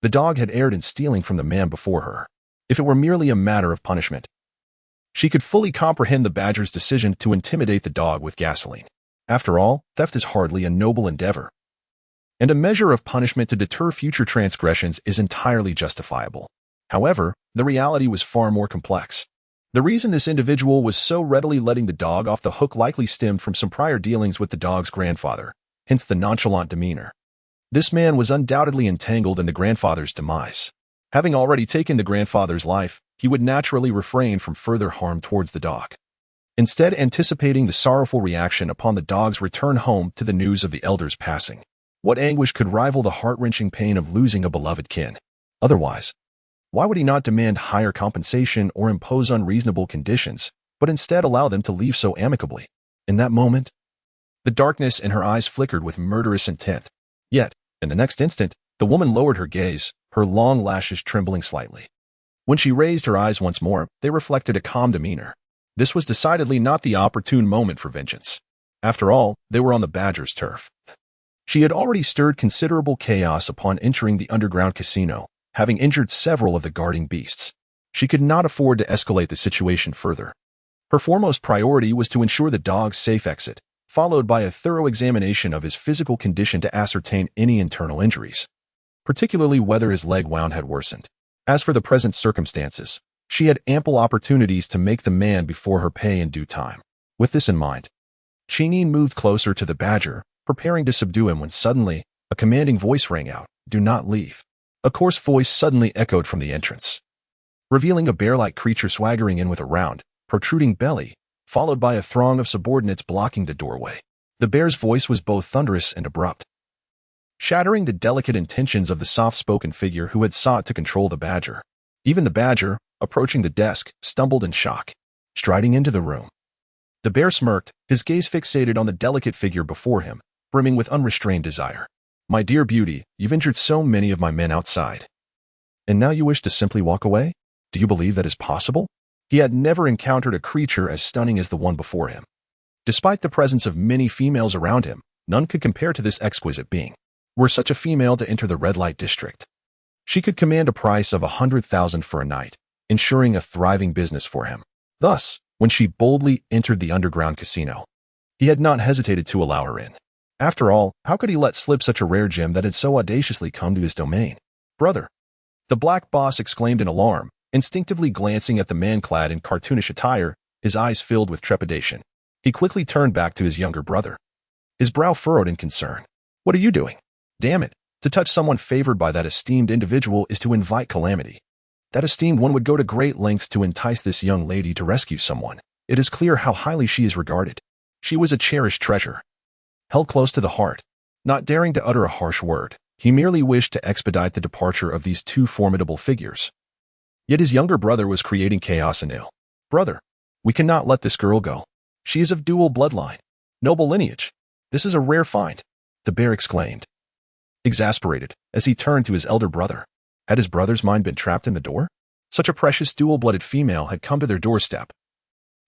the dog had erred in stealing from the man before her. If it were merely a matter of punishment, she could fully comprehend the badger's decision to intimidate the dog with gasoline. After all, theft is hardly a noble endeavor, and a measure of punishment to deter future transgressions is entirely justifiable. However, the reality was far more complex. The reason this individual was so readily letting the dog off the hook likely stemmed from some prior dealings with the dog's grandfather, hence the nonchalant demeanor. This man was undoubtedly entangled in the grandfather's demise. Having already taken the grandfather's life, he would naturally refrain from further harm towards the dog, instead anticipating the sorrowful reaction upon the dog's return home to the news of the elder's passing. What anguish could rival the heart-wrenching pain of losing a beloved kin? Otherwise, why would he not demand higher compensation or impose unreasonable conditions, but instead allow them to leave so amicably? In that moment, the darkness in her eyes flickered with murderous intent. Yet, in the next instant, The woman lowered her gaze, her long lashes trembling slightly. When she raised her eyes once more, they reflected a calm demeanor. This was decidedly not the opportune moment for vengeance. After all, they were on the badger's turf. She had already stirred considerable chaos upon entering the underground casino, having injured several of the guarding beasts. She could not afford to escalate the situation further. Her foremost priority was to ensure the dog's safe exit, followed by a thorough examination of his physical condition to ascertain any internal injuries, particularly whether his leg wound had worsened. As for the present circumstances, she had ample opportunities to make the man before her pay in due time. With this in mind, Chineen moved closer to the badger, preparing to subdue him when suddenly, a commanding voice rang out, "Do not leave." A coarse voice suddenly echoed from the entrance, revealing a bear-like creature swaggering in with a round, protruding belly, followed by a throng of subordinates blocking the doorway. The bear's voice was both thunderous and abrupt, shattering the delicate intentions of the soft-spoken figure who had sought to control the badger. Even the badger, approaching the desk, stumbled in shock, striding into the room. The bear smirked, his gaze fixated on the delicate figure before him, brimming with unrestrained desire. "My dear beauty, you've injured so many of my men outside. And now you wish to simply walk away? Do you believe that is possible?" He had never encountered a creature as stunning as the one before him. Despite the presence of many females around him, none could compare to this exquisite being. Were such a female to enter the red light district, she could command a price of 100,000 for a night, ensuring a thriving business for him. Thus, when she boldly entered the underground casino, he had not hesitated to allow her in. After all, how could he let slip such a rare gem that had so audaciously come to his domain? "Brother!" The black boss exclaimed in alarm, instinctively glancing at the man clad in cartoonish attire, his eyes filled with trepidation. He quickly turned back to his younger brother, his brow furrowed in concern. "What are you doing? Damn it, to touch someone favored by that esteemed individual is to invite calamity. That esteemed one would go to great lengths to entice this young lady to rescue someone. It is clear how highly she is regarded. She was a cherished treasure, held close to the heart." Not daring to utter a harsh word, he merely wished to expedite the departure of these two formidable figures. Yet his younger brother was creating chaos anew. "Brother, we cannot let this girl go. She is of dual bloodline, noble lineage. This is a rare find," the bear exclaimed, exasperated, as he turned to his elder brother. Had his brother's mind been trapped in the door? Such a precious dual-blooded female had come to their doorstep,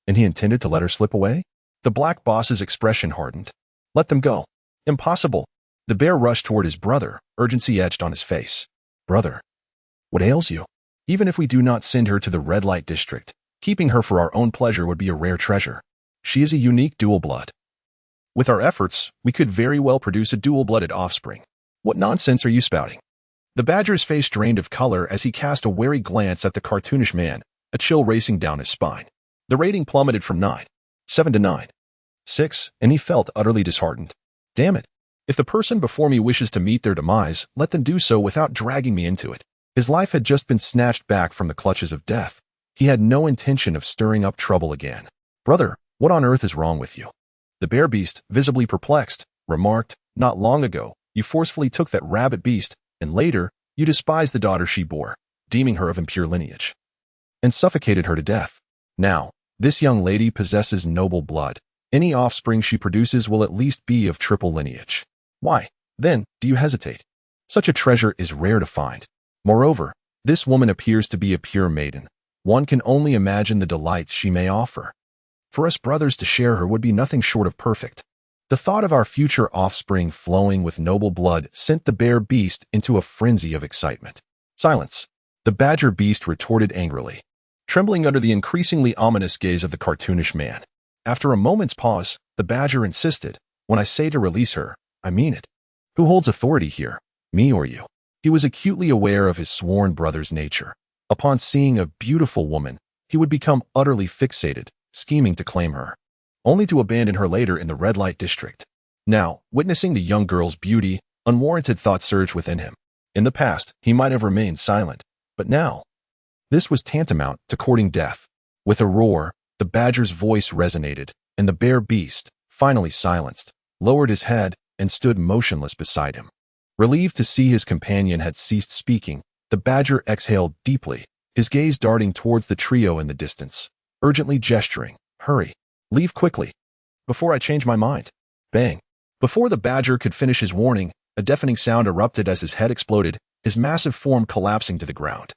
and he intended to let her slip away? The black boss's expression hardened. "Let them go. Impossible." The bear rushed toward his brother, urgency etched on his face. "Brother, what ails you? Even if we do not send her to the red light district, keeping her for our own pleasure would be a rare treasure. She is a unique dual blood. With our efforts, we could very well produce a dual-blooded offspring. What nonsense are you spouting?" The badger's face drained of color as he cast a wary glance at the cartoonish man, a chill racing down his spine. The rating plummeted from 9.7 to 9.6, and he felt utterly disheartened. "Damn it. If the person before me wishes to meet their demise, let them do so without dragging me into it." His life had just been snatched back from the clutches of death. He had no intention of stirring up trouble again. "Brother, what on earth is wrong with you?" The bear beast, visibly perplexed, remarked, "Not long ago, you forcefully took that rabbit beast, and later, you despised the daughter she bore, deeming her of impure lineage, and suffocated her to death. Now, this young lady possesses noble blood. Any offspring she produces will at least be of triple lineage. Why, then, do you hesitate? Such a treasure is rare to find. Moreover, this woman appears to be a pure maiden. One can only imagine the delights she may offer. For us brothers to share her would be nothing short of perfect." The thought of our future offspring flowing with noble blood sent the bear beast into a frenzy of excitement. "Silence!" the badger beast retorted angrily, trembling under the increasingly ominous gaze of the cartoonish man. After a moment's pause, the badger insisted, "When I say to release her, I mean it. Who holds authority here, me or you?" He was acutely aware of his sworn brother's nature. Upon seeing a beautiful woman, he would become utterly fixated, scheming to claim her, only to abandon her later in the red light district. Now, witnessing the young girl's beauty, unwarranted thoughts surged within him. In the past, he might have remained silent, but now, this was tantamount to courting death. With a roar, the badger's voice resonated, and the bear beast, finally silenced, lowered his head and stood motionless beside him. Relieved to see his companion had ceased speaking, the badger exhaled deeply, his gaze darting towards the trio in the distance, urgently gesturing, "Hurry. Leave quickly, before I change my mind." Bang! Before the badger could finish his warning, A deafening sound erupted as his head exploded, his massive form collapsing to the ground.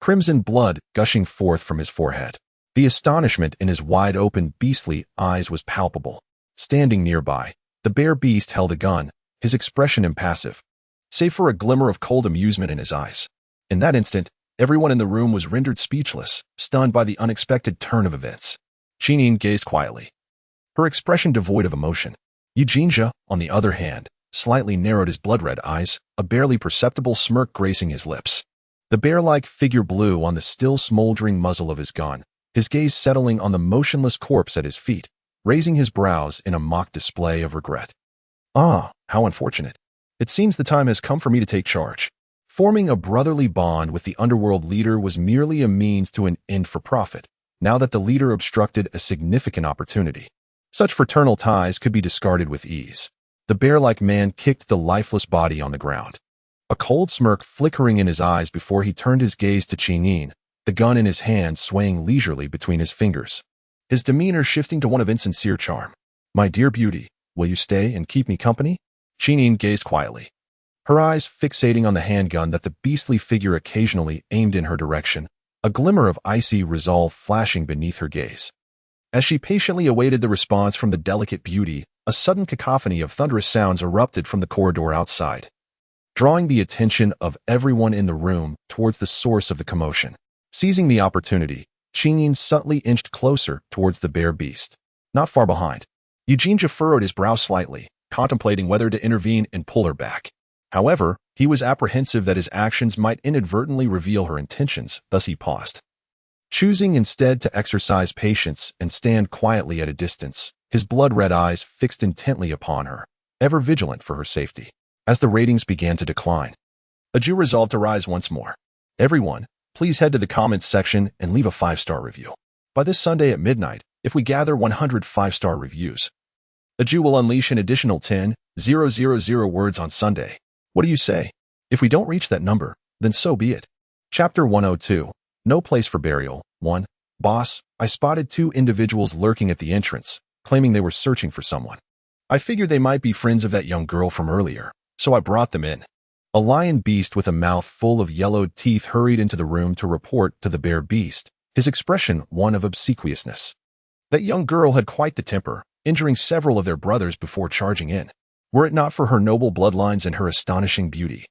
Crimson blood gushing forth from his forehead. The astonishment in his wide-open, beastly eyes was palpable. Standing nearby, the bear beast held a gun, his expression impassive, save for a glimmer of cold amusement in his eyes. In that instant, everyone in the room was rendered speechless, stunned by the unexpected turn of events. Qingyin gazed quietly, her expression devoid of emotion. Eugenia, on the other hand, slightly narrowed his blood-red eyes, a barely perceptible smirk gracing his lips. The bear-like figure blew on the still smoldering muzzle of his gun, his gaze settling on the motionless corpse at his feet, raising his brows in a mock display of regret. Ah, how unfortunate. It seems the time has come for me to take charge. Forming a brotherly bond with the underworld leader was merely a means to an end for profit, now that the leader obstructed a significant opportunity. Such fraternal ties could be discarded with ease. The bear-like man kicked the lifeless body on the ground, a cold smirk flickering in his eyes before he turned his gaze to Qingyin, the gun in his hand swaying leisurely between his fingers, his demeanor shifting to one of insincere charm. My dear beauty, will you stay and keep me company? Qingyin gazed quietly, her eyes fixating on the handgun that the beastly figure occasionally aimed in her direction, a glimmer of icy resolve flashing beneath her gaze. As she patiently awaited the response from the delicate beauty, a sudden cacophony of thunderous sounds erupted from the corridor outside, drawing the attention of everyone in the room towards the source of the commotion. Seizing the opportunity, Qingyin subtly inched closer towards the bear beast. Not far behind, Eugenia furrowed his brow slightly, contemplating whether to intervene and pull her back. However, he was apprehensive that his actions might inadvertently reveal her intentions, thus he paused, choosing instead to exercise patience and stand quietly at a distance, his blood-red eyes fixed intently upon her, ever vigilant for her safety. As the ratings began to decline, Aju resolved to rise once more. Everyone, please head to the comments section and leave a 5-star review. By this Sunday at midnight, if we gather 100 5-star reviews, Aju will unleash an additional 10,000 words on Sunday. What do you say? If we don't reach that number, then so be it. Chapter 102. No Place for Burial. 1. Boss, I spotted 2 individuals lurking at the entrance, claiming they were searching for someone. I figured they might be friends of that young girl from earlier, so I brought them in. A lion beast with a mouth full of yellowed teeth hurried into the room to report to the bear beast, his expression one of obsequiousness. That young girl had quite the temper, injuring several of their brothers before charging in. Were it not for her noble bloodlines and her astonishing beauty,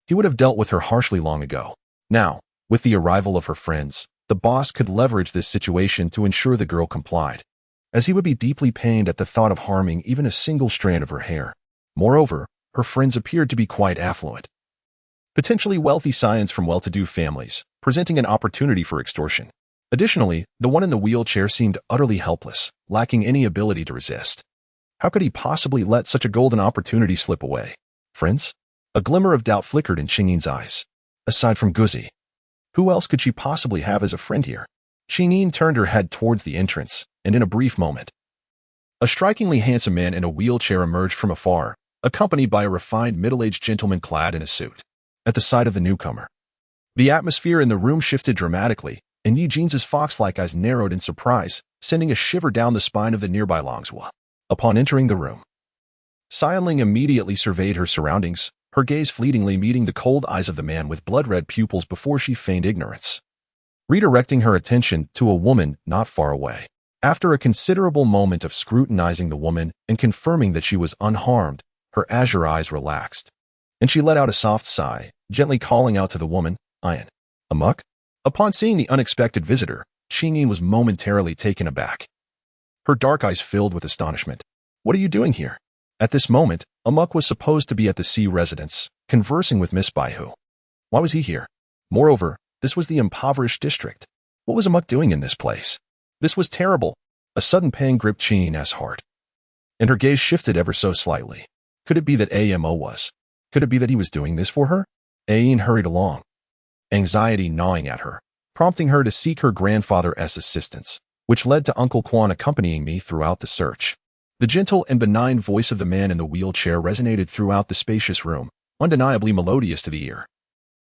he would have dealt with her harshly long ago. Now, with the arrival of her friends, the boss could leverage this situation to ensure the girl complied, as he would be deeply pained at the thought of harming even a single strand of her hair. Moreover, her friends appeared to be quite affluent, potentially wealthy scions from well-to-do families, presenting an opportunity for extortion. Additionally, the one in the wheelchair seemed utterly helpless, lacking any ability to resist. How could he possibly let such a golden opportunity slip away? Friends? A glimmer of doubt flickered in Qingyin's eyes. Aside from Guzi, who else could she possibly have as a friend here? Qingyin turned her head towards the entrance, and in a brief moment, a strikingly handsome man in a wheelchair emerged from afar, accompanied by a refined middle-aged gentleman clad in a suit. At the sight of the newcomer, the atmosphere in the room shifted dramatically, and Eugene's fox-like eyes narrowed in surprise, sending a shiver down the spine of the nearby Longswa. Upon entering the room, Xianling immediately surveyed her surroundings, her gaze fleetingly meeting the cold eyes of the man with blood-red pupils before she feigned ignorance, redirecting her attention to a woman not far away. After a considerable moment of scrutinizing the woman and confirming that she was unharmed, her azure eyes relaxed, and she let out a soft sigh, gently calling out to the woman, "Ian, Amok?" Upon seeing the unexpected visitor, Qingyin was momentarily taken aback, her dark eyes filled with astonishment. "What are you doing here?" At this moment, Amok was supposed to be at the sea residence, conversing with Miss Baihu. Why was he here? Moreover, this was the impoverished district. What was Amok doing in this place? This was terrible. A sudden pang gripped Qing's heart, and her gaze shifted ever so slightly. Could it be that Amo was? Could it be that he was doing this for her? Ain hurried along, anxiety gnawing at her, prompting her to seek her grandfather's assistance, which led to Uncle Quan accompanying me throughout the search. The gentle and benign voice of the man in the wheelchair resonated throughout the spacious room, undeniably melodious to the ear.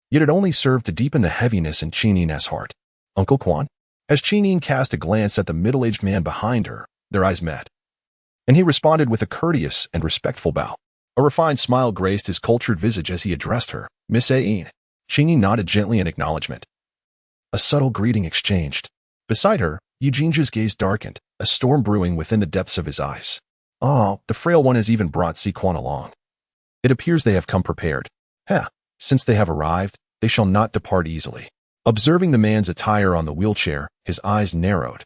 Yet it only served to deepen the heaviness in Qing's heart. Uncle Quan? As Qingyin cast a glance at the middle-aged man behind her, their eyes met, and he responded with a courteous and respectful bow. A refined smile graced his cultured visage as he addressed her. Miss Aine. Qingyi nodded gently in acknowledgement. A subtle greeting exchanged. Beside her, Eugenja's gaze darkened, a storm brewing within the depths of his eyes. Oh, the frail one has even brought Siquan along. It appears they have come prepared. Since they have arrived, they shall not depart easily. Observing the man's attire on the wheelchair, his eyes narrowed,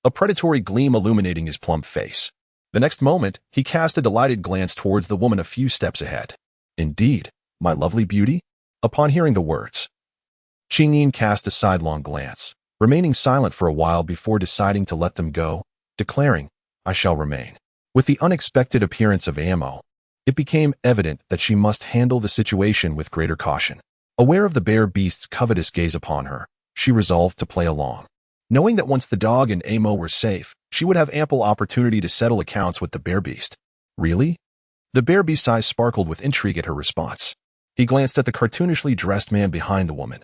a predatory gleam illuminating his plump face. The next moment, he cast a delighted glance towards the woman a few steps ahead. Indeed, my lovely beauty? Upon hearing the words, Qingyin cast a sidelong glance, remaining silent for a while before deciding to let them go, declaring, I shall remain. With the unexpected appearance of Amo, it became evident that she must handle the situation with greater caution. Aware of the bear beast's covetous gaze upon her, she resolved to play along. Knowing that once the dog and Amo were safe, she would have ample opportunity to settle accounts with the bear beast. Really? The bear beast's eyes sparkled with intrigue at her response. He glanced at the cartoonishly dressed man behind the woman,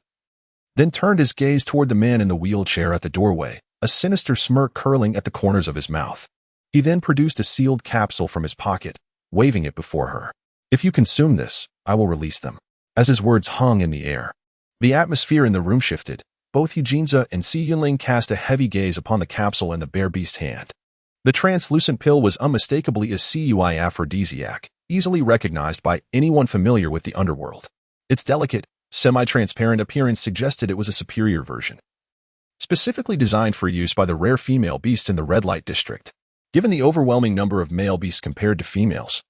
then turned his gaze toward the man in the wheelchair at the doorway, a sinister smirk curling at the corners of his mouth. He then produced a sealed capsule from his pocket, waving it before her. If you consume this, I will release them. As his words hung in the air, the atmosphere in the room shifted. Both Eugenja and Si Yunling cast a heavy gaze upon the capsule in the bear beast's hand. The translucent pill was unmistakably a CUI aphrodisiac, easily recognized by anyone familiar with the underworld. Its delicate, semi-transparent appearance suggested it was a superior version, specifically designed for use by the rare female beast in the red light district. Given the overwhelming number of male beasts compared to females,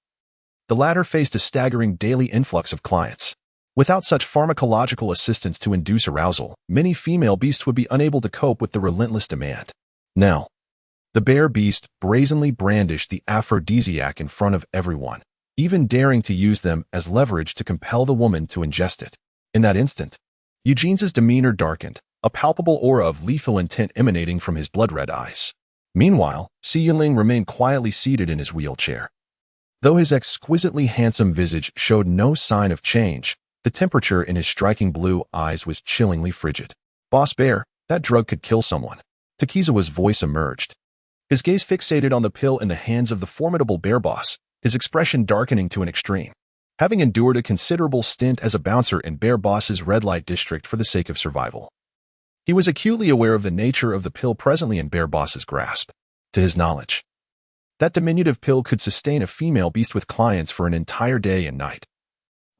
the latter faced a staggering daily influx of clients. Without such pharmacological assistance to induce arousal, many female beasts would be unable to cope with the relentless demand. Now, the bear beast brazenly brandished the aphrodisiac in front of everyone, even daring to use them as leverage to compel the woman to ingest it. In that instant, Eugene's demeanor darkened, a palpable aura of lethal intent emanating from his blood-red eyes. Meanwhile, Si Yunling remained quietly seated in his wheelchair. Though his exquisitely handsome visage showed no sign of change, the temperature in his striking blue eyes was chillingly frigid. Boss Bear, that drug could kill someone. Takizawa's voice emerged, his gaze fixated on the pill in the hands of the formidable bear boss, his expression darkening to an extreme. Having endured a considerable stint as a bouncer in Bear Boss's red light district for the sake of survival, he was acutely aware of the nature of the pill presently in Bear Boss's grasp. To his knowledge, that diminutive pill could sustain a female beast with clients for an entire day and night,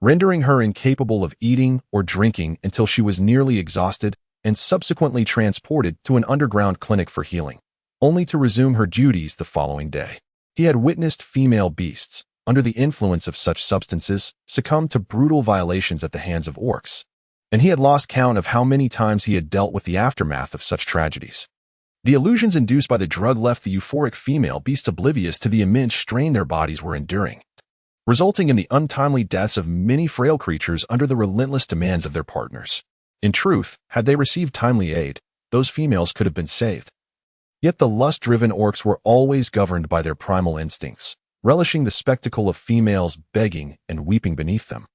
rendering her incapable of eating or drinking until she was nearly exhausted and subsequently transported to an underground clinic for healing, only to resume her duties the following day. He had witnessed female beasts, under the influence of such substances, succumb to brutal violations at the hands of orcs, and he had lost count of how many times he had dealt with the aftermath of such tragedies. The illusions induced by the drug left the euphoric female beasts oblivious to the immense strain their bodies were enduring, resulting in the untimely deaths of many frail creatures under the relentless demands of their partners. In truth, had they received timely aid, those females could have been saved. Yet the lust-driven orcs were always governed by their primal instincts, relishing the spectacle of females begging and weeping beneath them,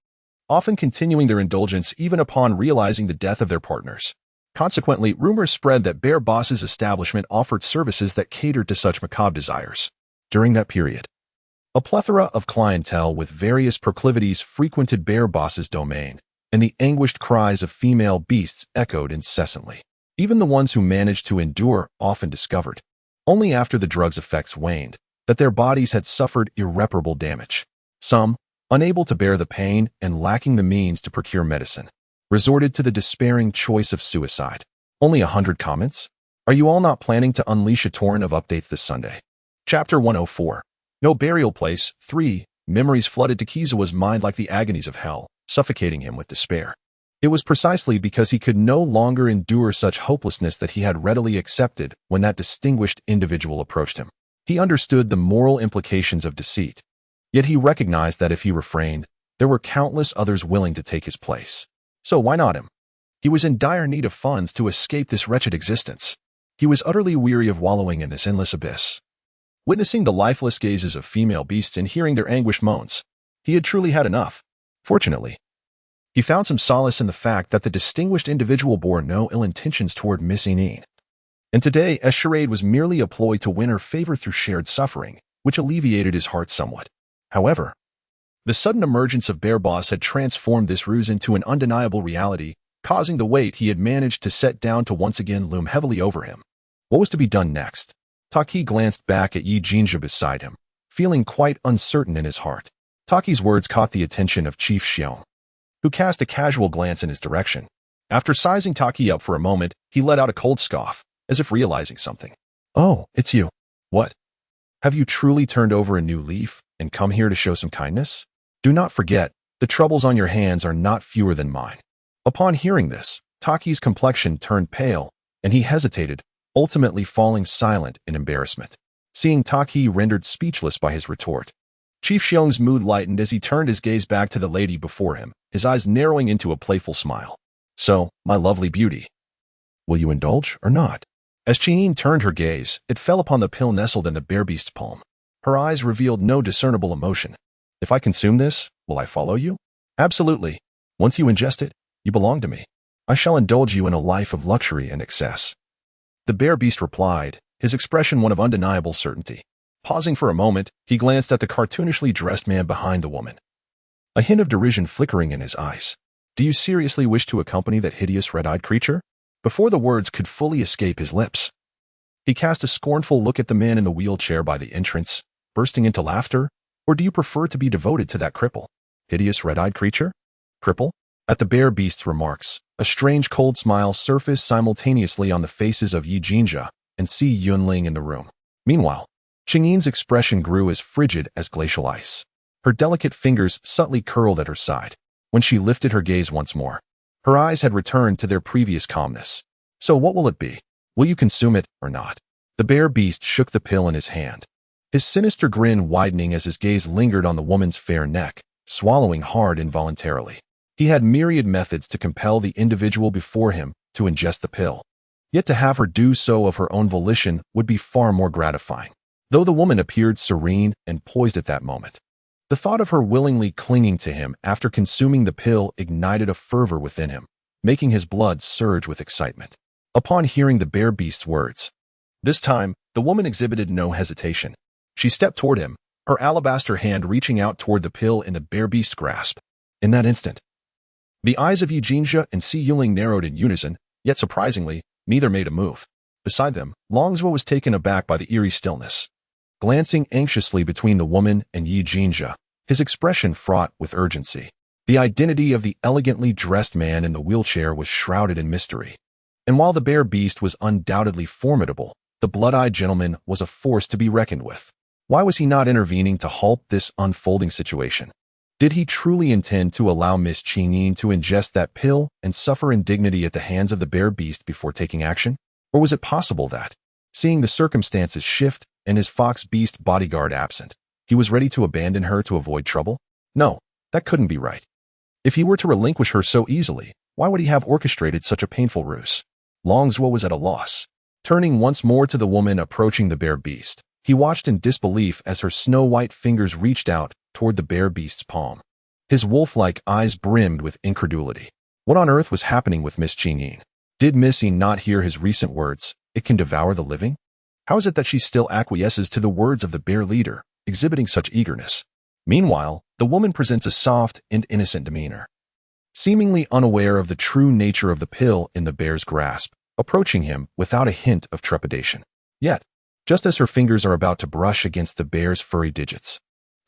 often continuing their indulgence even upon realizing the death of their partners. Consequently, rumors spread that Bear Boss's establishment offered services that catered to such macabre desires. During that period, a plethora of clientele with various proclivities frequented Bear Boss's domain, and the anguished cries of female beasts echoed incessantly. Even the ones who managed to endure often discovered, only after the drug's effects waned, that their bodies had suffered irreparable damage. Some, unable to bear the pain and lacking the means to procure medicine, resorted to the despairing choice of suicide. Only 100 comments? Are you all not planning to unleash a torrent of updates this Sunday? Chapter 104. No Burial Place. 3. Memories flooded Takizawa's mind like the agonies of hell, suffocating him with despair. It was precisely because he could no longer endure such hopelessness that he had readily accepted when that distinguished individual approached him. He understood the moral implications of deceit, yet he recognized that if he refrained, there were countless others willing to take his place. So why not him? He was in dire need of funds to escape this wretched existence. He was utterly weary of wallowing in this endless abyss. Witnessing the lifeless gazes of female beasts and hearing their anguished moans, he had truly had enough. Fortunately, he found some solace in the fact that the distinguished individual bore no ill intentions toward Miss Ineen. And today, a charade was merely a ploy to win her favor through shared suffering, which alleviated his heart somewhat. However, The sudden emergence of Bear Boss had transformed this ruse into an undeniable reality, causing the weight he had managed to set down to once again loom heavily over him. What was to be done next? Taki glanced back at Yi Jinja beside him, feeling quite uncertain in his heart. Taki's words caught the attention of Chief Xiong, who cast a casual glance in his direction. After sizing Taki up for a moment, he let out a cold scoff, as if realizing something. "Oh, it's you. What? Have you truly turned over a new leaf and come here to show some kindness? Do not forget, the troubles on your hands are not fewer than mine." Upon hearing this, Taki's complexion turned pale, and he hesitated, ultimately falling silent in embarrassment. Seeing Taki rendered speechless by his retort, Chief Xiong's mood lightened as he turned his gaze back to the lady before him, his eyes narrowing into a playful smile. "So, my lovely beauty, will you indulge or not?" As Qingyin turned her gaze, it fell upon the pill nestled in the bear beast's palm. Her eyes revealed no discernible emotion. "If I consume this, will I follow you?" "Absolutely. Once you ingest it, you belong to me. I shall indulge you in a life of luxury and excess." The bear beast replied, his expression one of undeniable certainty. Pausing for a moment, he glanced at the cartoonishly dressed man behind the woman, a hint of derision flickering in his eyes. "Do you seriously wish to accompany that hideous red-eyed creature?" Before the words could fully escape his lips, he cast a scornful look at the man in the wheelchair by the entrance, bursting into laughter. "Or do you prefer to be devoted to that cripple?" "Hideous red-eyed creature? Cripple?" At the bear beast's remarks, a strange cold smile surfaced simultaneously on the faces of Yi Jinja and Si Yunling in the room. Meanwhile, Qingyin's expression grew as frigid as glacial ice. Her delicate fingers subtly curled at her side. When she lifted her gaze once more, her eyes had returned to their previous calmness. "So what will it be? Will you consume it or not?" The bear beast shook the pill in his hand, his sinister grin widening as his gaze lingered on the woman's fair neck, swallowing hard involuntarily. He had myriad methods to compel the individual before him to ingest the pill, yet to have her do so of her own volition would be far more gratifying. Though the woman appeared serene and poised at that moment, the thought of her willingly clinging to him after consuming the pill ignited a fervor within him, making his blood surge with excitement. Upon hearing the bear beast's words, this time, the woman exhibited no hesitation. She stepped toward him, her alabaster hand reaching out toward the pill in the bear beast's grasp. In that instant, the eyes of Yi Jinja and Si Yuling narrowed in unison, yet surprisingly, neither made a move. Beside them, Longzhuo was taken aback by the eerie stillness. Glancing anxiously between the woman and Yi Jinja, his expression fraught with urgency. The identity of the elegantly dressed man in the wheelchair was shrouded in mystery. And while the bear beast was undoubtedly formidable, the blood-eyed gentleman was a force to be reckoned with. Why was he not intervening to halt this unfolding situation? Did he truly intend to allow Miss Qingyin to ingest that pill and suffer indignity at the hands of the bear beast before taking action? Or was it possible that, seeing the circumstances shift and his fox beast bodyguard absent, he was ready to abandon her to avoid trouble? No, that couldn't be right. If he were to relinquish her so easily, why would he have orchestrated such a painful ruse? Longzhuo was at a loss. Turning once more to the woman approaching the bear beast, he watched in disbelief as her snow-white fingers reached out toward the bear beast's palm. His wolf-like eyes brimmed with incredulity. What on earth was happening with Miss Qingyin? Did Missy not hear his recent words, "It can devour the living"? How is it that she still acquiesces to the words of the bear leader, exhibiting such eagerness? Meanwhile, the woman presents a soft and innocent demeanor, seemingly unaware of the true nature of the pill in the bear's grasp, approaching him without a hint of trepidation. Yet, just as her fingers are about to brush against the bear's furry digits,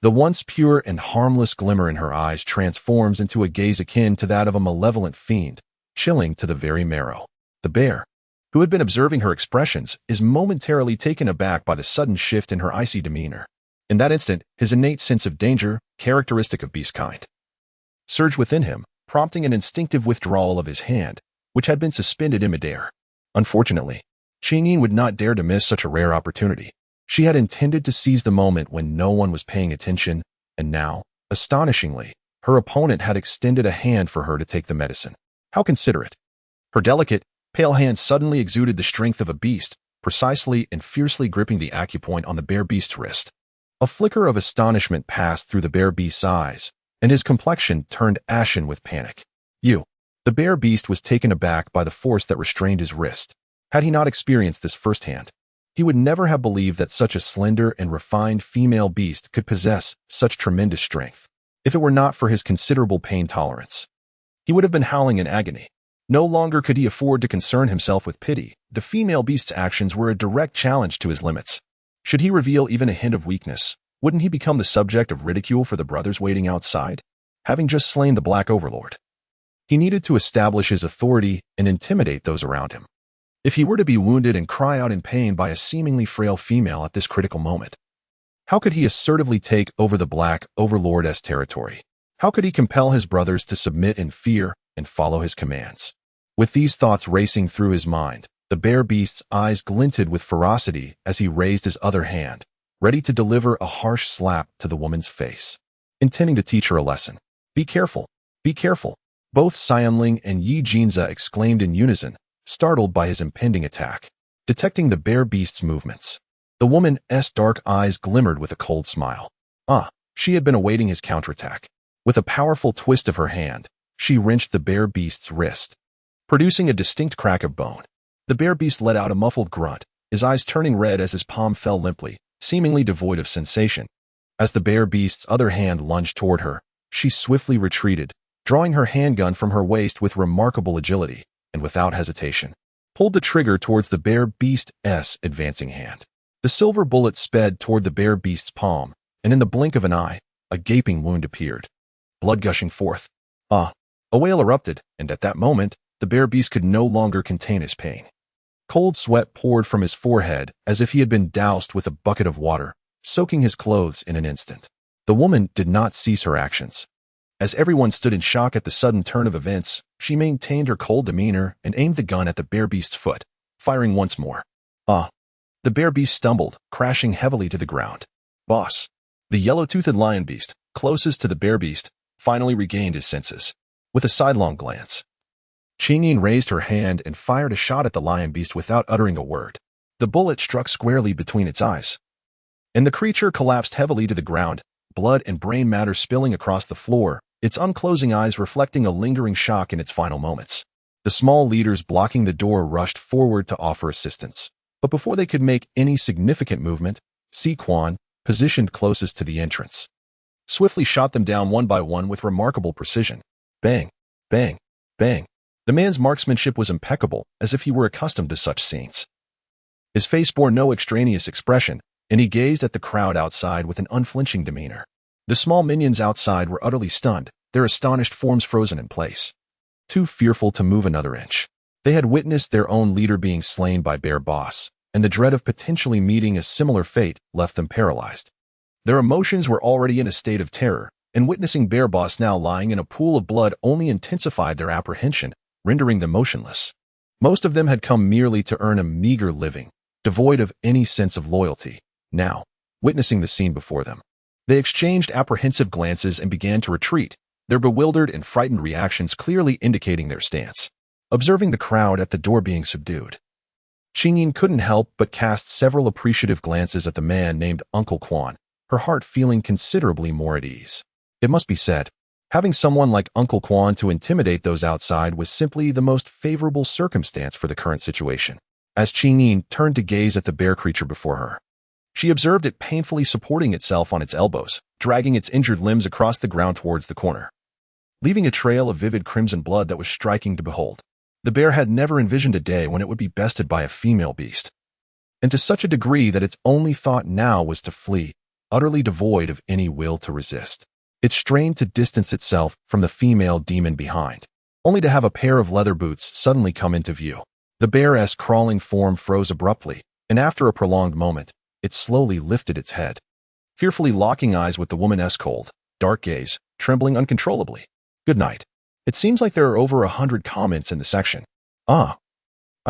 the once pure and harmless glimmer in her eyes transforms into a gaze akin to that of a malevolent fiend, chilling to the very marrow. The bear, who had been observing her expressions, is momentarily taken aback by the sudden shift in her icy demeanor. In that instant, his innate sense of danger, characteristic of beast kind, surged within him, prompting an instinctive withdrawal of his hand, which had been suspended in midair. Unfortunately, Qingyin would not dare to miss such a rare opportunity. She had intended to seize the moment when no one was paying attention, and now, astonishingly, her opponent had extended a hand for her to take the medicine. How considerate. Her delicate, pale hand suddenly exuded the strength of a beast, precisely and fiercely gripping the acupoint on the bear beast's wrist. A flicker of astonishment passed through the bear beast's eyes, and his complexion turned ashen with panic. The bear beast was taken aback by the force that restrained his wrist. Had he not experienced this firsthand, he would never have believed that such a slender and refined female beast could possess such tremendous strength. if it were not for his considerable pain tolerance. He would have been howling in agony. No longer could he afford to concern himself with pity. The female beast's actions were a direct challenge to his limits. Should he reveal even a hint of weakness, wouldn't he become the subject of ridicule for the brothers waiting outside, having just slain the Black Overlord? He needed to establish his authority and intimidate those around him. If he were to be wounded and cry out in pain by a seemingly frail female at this critical moment, how could he assertively take over the Black Overlord's territory? How could he compel his brothers to submit in fear and follow his commands? With these thoughts racing through his mind, the bear beast's eyes glinted with ferocity as he raised his other hand, ready to deliver a harsh slap to the woman's face, intending to teach her a lesson. Be careful, be careful, both Xianling and Yi Jinza exclaimed in unison, startled by his impending attack. Detecting the bear beast's movements, the woman's dark eyes glimmered with a cold smile. She had been awaiting his counterattack. With a powerful twist of her hand, she wrenched the bear beast's wrist, producing a distinct crack of bone. The bear beast let out a muffled grunt, his eyes turning red as his palm fell limply, seemingly devoid of sensation. As the bear beast's other hand lunged toward her, she swiftly retreated, drawing her handgun from her waist with remarkable agility, and without hesitation, pulled the trigger towards the bear beast's advancing hand. The silver bullet sped toward the bear beast's palm, and in the blink of an eye, a gaping wound appeared, blood gushing forth. A wail erupted, and at that moment, the bear beast could no longer contain his pain. Cold sweat poured from his forehead as if he had been doused with a bucket of water, soaking his clothes in an instant. The woman did not cease her actions. As everyone stood in shock at the sudden turn of events, she maintained her cold demeanor and aimed the gun at the bear beast's foot, firing once more. The bear beast stumbled, crashing heavily to the ground. Boss, the yellow-toothed lion beast, closest to the bear beast, finally regained his senses. With a sidelong glance, Qingyin raised her hand and fired a shot at the lion beast without uttering a word. The bullet struck squarely between its eyes, and the creature collapsed heavily to the ground, blood and brain matter spilling across the floor, its unclosing eyes reflecting a lingering shock in its final moments. The small leaders blocking the door rushed forward to offer assistance, but before they could make any significant movement, Si Quan, positioned closest to the entrance, swiftly shot them down one by one with remarkable precision. Bang, bang, bang. The man's marksmanship was impeccable, as if he were accustomed to such scenes. His face bore no extraneous expression, and he gazed at the crowd outside with an unflinching demeanor. The small minions outside were utterly stunned, their astonished forms frozen in place, too fearful to move another inch. They had witnessed their own leader being slain by Bear Boss, and the dread of potentially meeting a similar fate left them paralyzed. Their emotions were already in a state of terror, and witnessing Bear Boss now lying in a pool of blood only intensified their apprehension, rendering them motionless. Most of them had come merely to earn a meager living, devoid of any sense of loyalty. Now, witnessing the scene before them, they exchanged apprehensive glances and began to retreat, their bewildered and frightened reactions clearly indicating their stance. Observing the crowd at the door being subdued, Qingyin couldn't help but cast several appreciative glances at the man named Uncle Quan, her heart feeling considerably more at ease. It must be said, having someone like Uncle Quan to intimidate those outside was simply the most favorable circumstance for the current situation. As Qingyin turned to gaze at the bear creature before her, she observed it painfully supporting itself on its elbows, dragging its injured limbs across the ground towards the corner, leaving a trail of vivid crimson blood that was striking to behold. The bear had never envisioned a day when it would be bested by a female beast, and to such a degree that its only thought now was to flee, utterly devoid of any will to resist. It strained to distance itself from the female demon behind, only to have a pair of leather boots suddenly come into view. The bear's crawling form froze abruptly, and after a prolonged moment, it slowly lifted its head, fearfully locking eyes with the woman's cold, dark gaze, trembling uncontrollably. Good night. It seems like there are over 100 comments in the section. I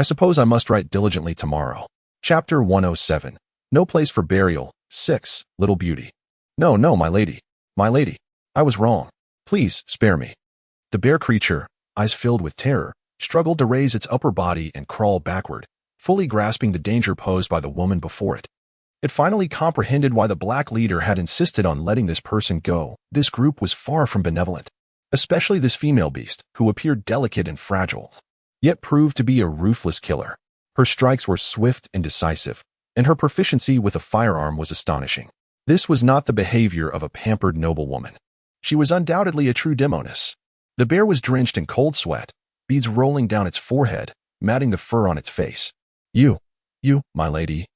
suppose I must write diligently tomorrow. Chapter 107. No place for burial. 6. Little Beauty. No, my lady. My lady. I was wrong. Please, spare me. The bear creature, eyes filled with terror, struggled to raise its upper body and crawl backward, fully grasping the danger posed by the woman before it. It finally comprehended why the black leader had insisted on letting this person go. This group was far from benevolent, especially this female beast, who appeared delicate and fragile, yet proved to be a ruthless killer. Her strikes were swift and decisive, and her proficiency with a firearm was astonishing. This was not the behavior of a pampered noblewoman. She was undoubtedly a true demoness. The bear was drenched in cold sweat, beads rolling down its forehead, matting the fur on its face. You, my lady,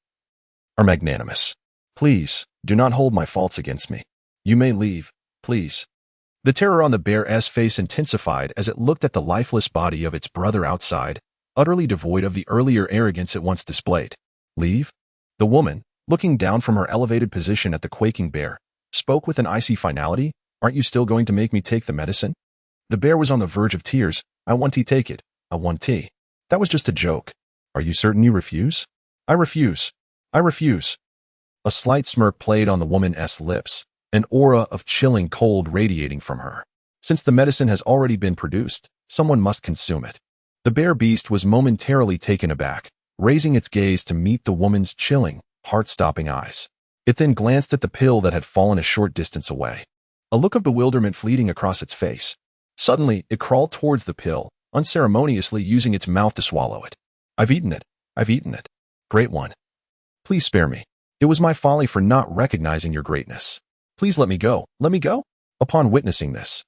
are magnanimous. Please, do not hold my faults against me. You may leave, please. The terror on the bear's face intensified as it looked at the lifeless body of its brother outside, utterly devoid of the earlier arrogance it once displayed. Leave? The woman, looking down from her elevated position at the quaking bear, spoke with an icy finality. Aren't you still going to make me take the medicine? The bear was on the verge of tears. I want tea, take it. I want tea. That was just a joke. Are you certain you refuse? I refuse. I refuse. A slight smirk played on the woman's lips, an aura of chilling cold radiating from her. Since the medicine has already been produced, someone must consume it. The bear beast was momentarily taken aback, raising its gaze to meet the woman's chilling, heart-stopping eyes. It then glanced at the pill that had fallen a short distance away. A look of bewilderment fleeting across its face. Suddenly, it crawled towards the pill, unceremoniously using its mouth to swallow it. I've eaten it. I've eaten it. Great one. Please spare me. It was my folly for not recognizing your greatness. Please let me go. Let me go. Upon witnessing this,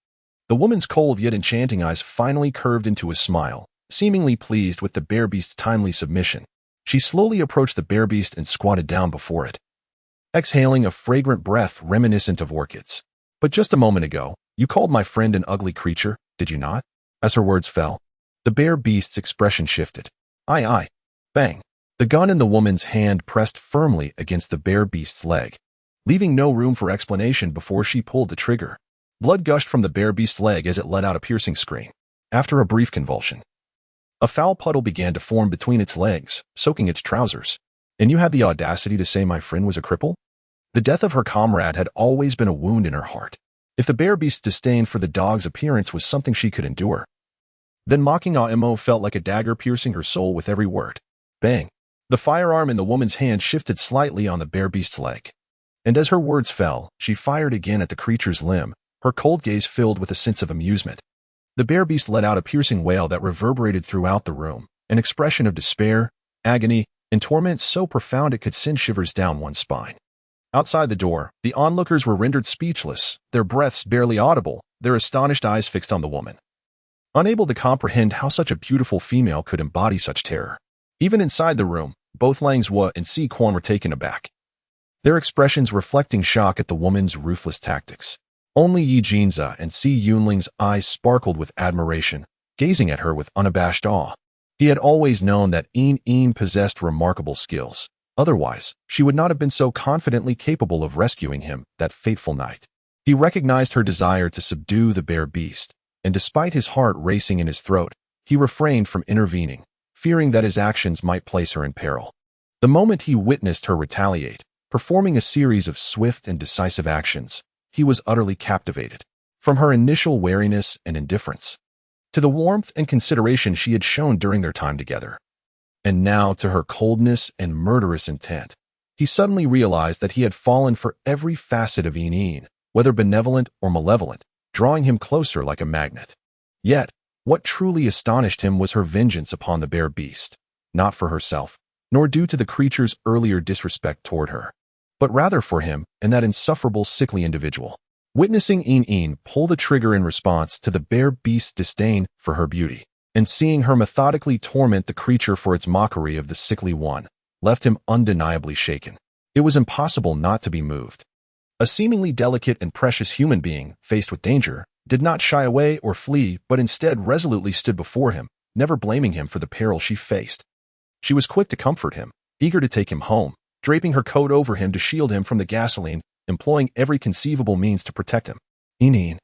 the woman's cold yet enchanting eyes finally curved into a smile, seemingly pleased with the bear beast's timely submission. She slowly approached the bear beast and squatted down before it, exhaling a fragrant breath reminiscent of orchids. But just a moment ago, you called my friend an ugly creature, did you not? As her words fell, the bear beast's expression shifted. Aye. Bang. The gun in the woman's hand pressed firmly against the bear beast's leg, leaving no room for explanation before she pulled the trigger. Blood gushed from the bear beast's leg as it let out a piercing scream. After a brief convulsion, a foul puddle began to form between its legs, soaking its trousers. And you had the audacity to say my friend was a cripple? The death of her comrade had always been a wound in her heart. If the bear beast's disdain for the dog's appearance was something she could endure, then mocking Amo felt like a dagger piercing her soul with every word. Bang! The firearm in the woman's hand shifted slightly on the bear beast's leg. And as her words fell, she fired again at the creature's limb, her cold gaze filled with a sense of amusement. The bear beast let out a piercing wail that reverberated throughout the room, an expression of despair, agony, and torment so profound it could send shivers down one's spine. Outside the door, the onlookers were rendered speechless, their breaths barely audible, their astonished eyes fixed on the woman, unable to comprehend how such a beautiful female could embody such terror. Even inside the room, both Langzhou and Si Quan were taken aback, their expressions reflecting shock at the woman's ruthless tactics. Only Yi Jinza and Si Yunling's eyes sparkled with admiration, gazing at her with unabashed awe. He had always known that Yin possessed remarkable skills. Otherwise, she would not have been so confidently capable of rescuing him that fateful night. He recognized her desire to subdue the bear beast, and despite his heart racing in his throat, he refrained from intervening, fearing that his actions might place her in peril. The moment he witnessed her retaliate, performing a series of swift and decisive actions, he was utterly captivated. From her initial wariness and indifference, to the warmth and consideration she had shown during their time together, and now to her coldness and murderous intent, he suddenly realized that he had fallen for every facet of Yin, whether benevolent or malevolent, drawing him closer like a magnet. Yet, what truly astonished him was her vengeance upon the bear beast, not for herself, nor due to the creature's earlier disrespect toward her, but rather for him and that insufferable sickly individual. Witnessing Yin pull the trigger in response to the bear beast's disdain for her beauty, and seeing her methodically torment the creature for its mockery of the sickly one, left him undeniably shaken. It was impossible not to be moved. A seemingly delicate and precious human being, faced with danger, did not shy away or flee, but instead resolutely stood before him, never blaming him for the peril she faced. She was quick to comfort him, eager to take him home, draping her coat over him to shield him from the gasoline, employing every conceivable means to protect him. Yin.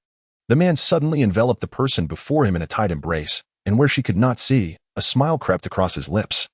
The man suddenly enveloped the person before him in a tight embrace, and where she could not see, a smile crept across his lips,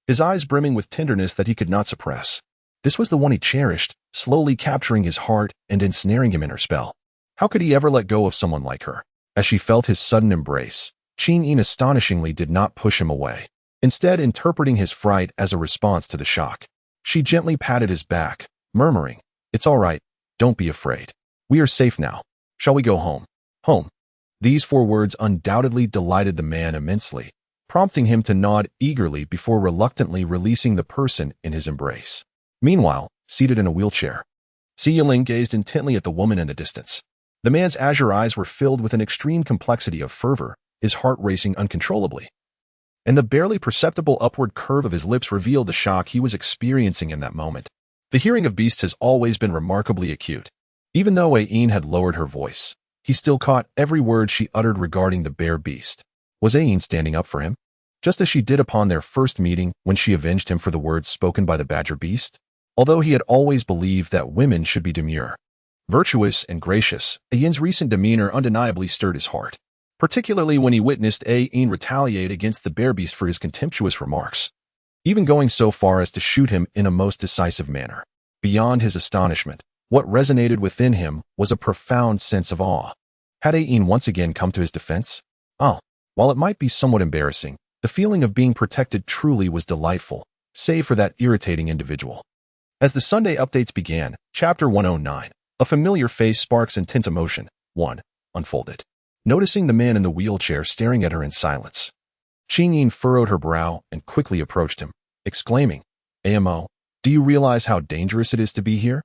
his eyes brimming with tenderness that he could not suppress. This was the one he cherished, slowly capturing his heart and ensnaring him in her spell. How could he ever let go of someone like her? As she felt his sudden embrace, Yin astonishingly did not push him away, instead interpreting his fright as a response to the shock. She gently patted his back, murmuring, "It's all right, don't be afraid. We are safe now. Shall we go home?" Home. These 4 words undoubtedly delighted the man immensely, prompting him to nod eagerly before reluctantly releasing the person in his embrace. Meanwhile, seated in a wheelchair, Si Yunling gazed intently at the woman in the distance. The man's azure eyes were filled with an extreme complexity of fervor, his heart racing uncontrollably. And the barely perceptible upward curve of his lips revealed the shock he was experiencing in that moment. The hearing of beasts has always been remarkably acute. Even though Aine had lowered her voice, he still caught every word she uttered regarding the bear beast. Was Aine standing up for him? Just as she did upon their first meeting when she avenged him for the words spoken by the badger beast? Although he had always believed that women should be demure, virtuous, and gracious, Aine's recent demeanor undeniably stirred his heart, particularly when he witnessed Aine retaliate against the bear beast for his contemptuous remarks, even going so far as to shoot him in a most decisive manner. Beyond his astonishment, what resonated within him was a profound sense of awe. Had Aine once again come to his defense? Oh, while it might be somewhat embarrassing, the feeling of being protected truly was delightful, save for that irritating individual. As the Sunday updates began, Chapter 109, a familiar face sparks intense emotion, 1, unfolded. Noticing the man in the wheelchair staring at her in silence, Qingyin furrowed her brow and quickly approached him, exclaiming, "Amo, do you realize how dangerous it is to be here?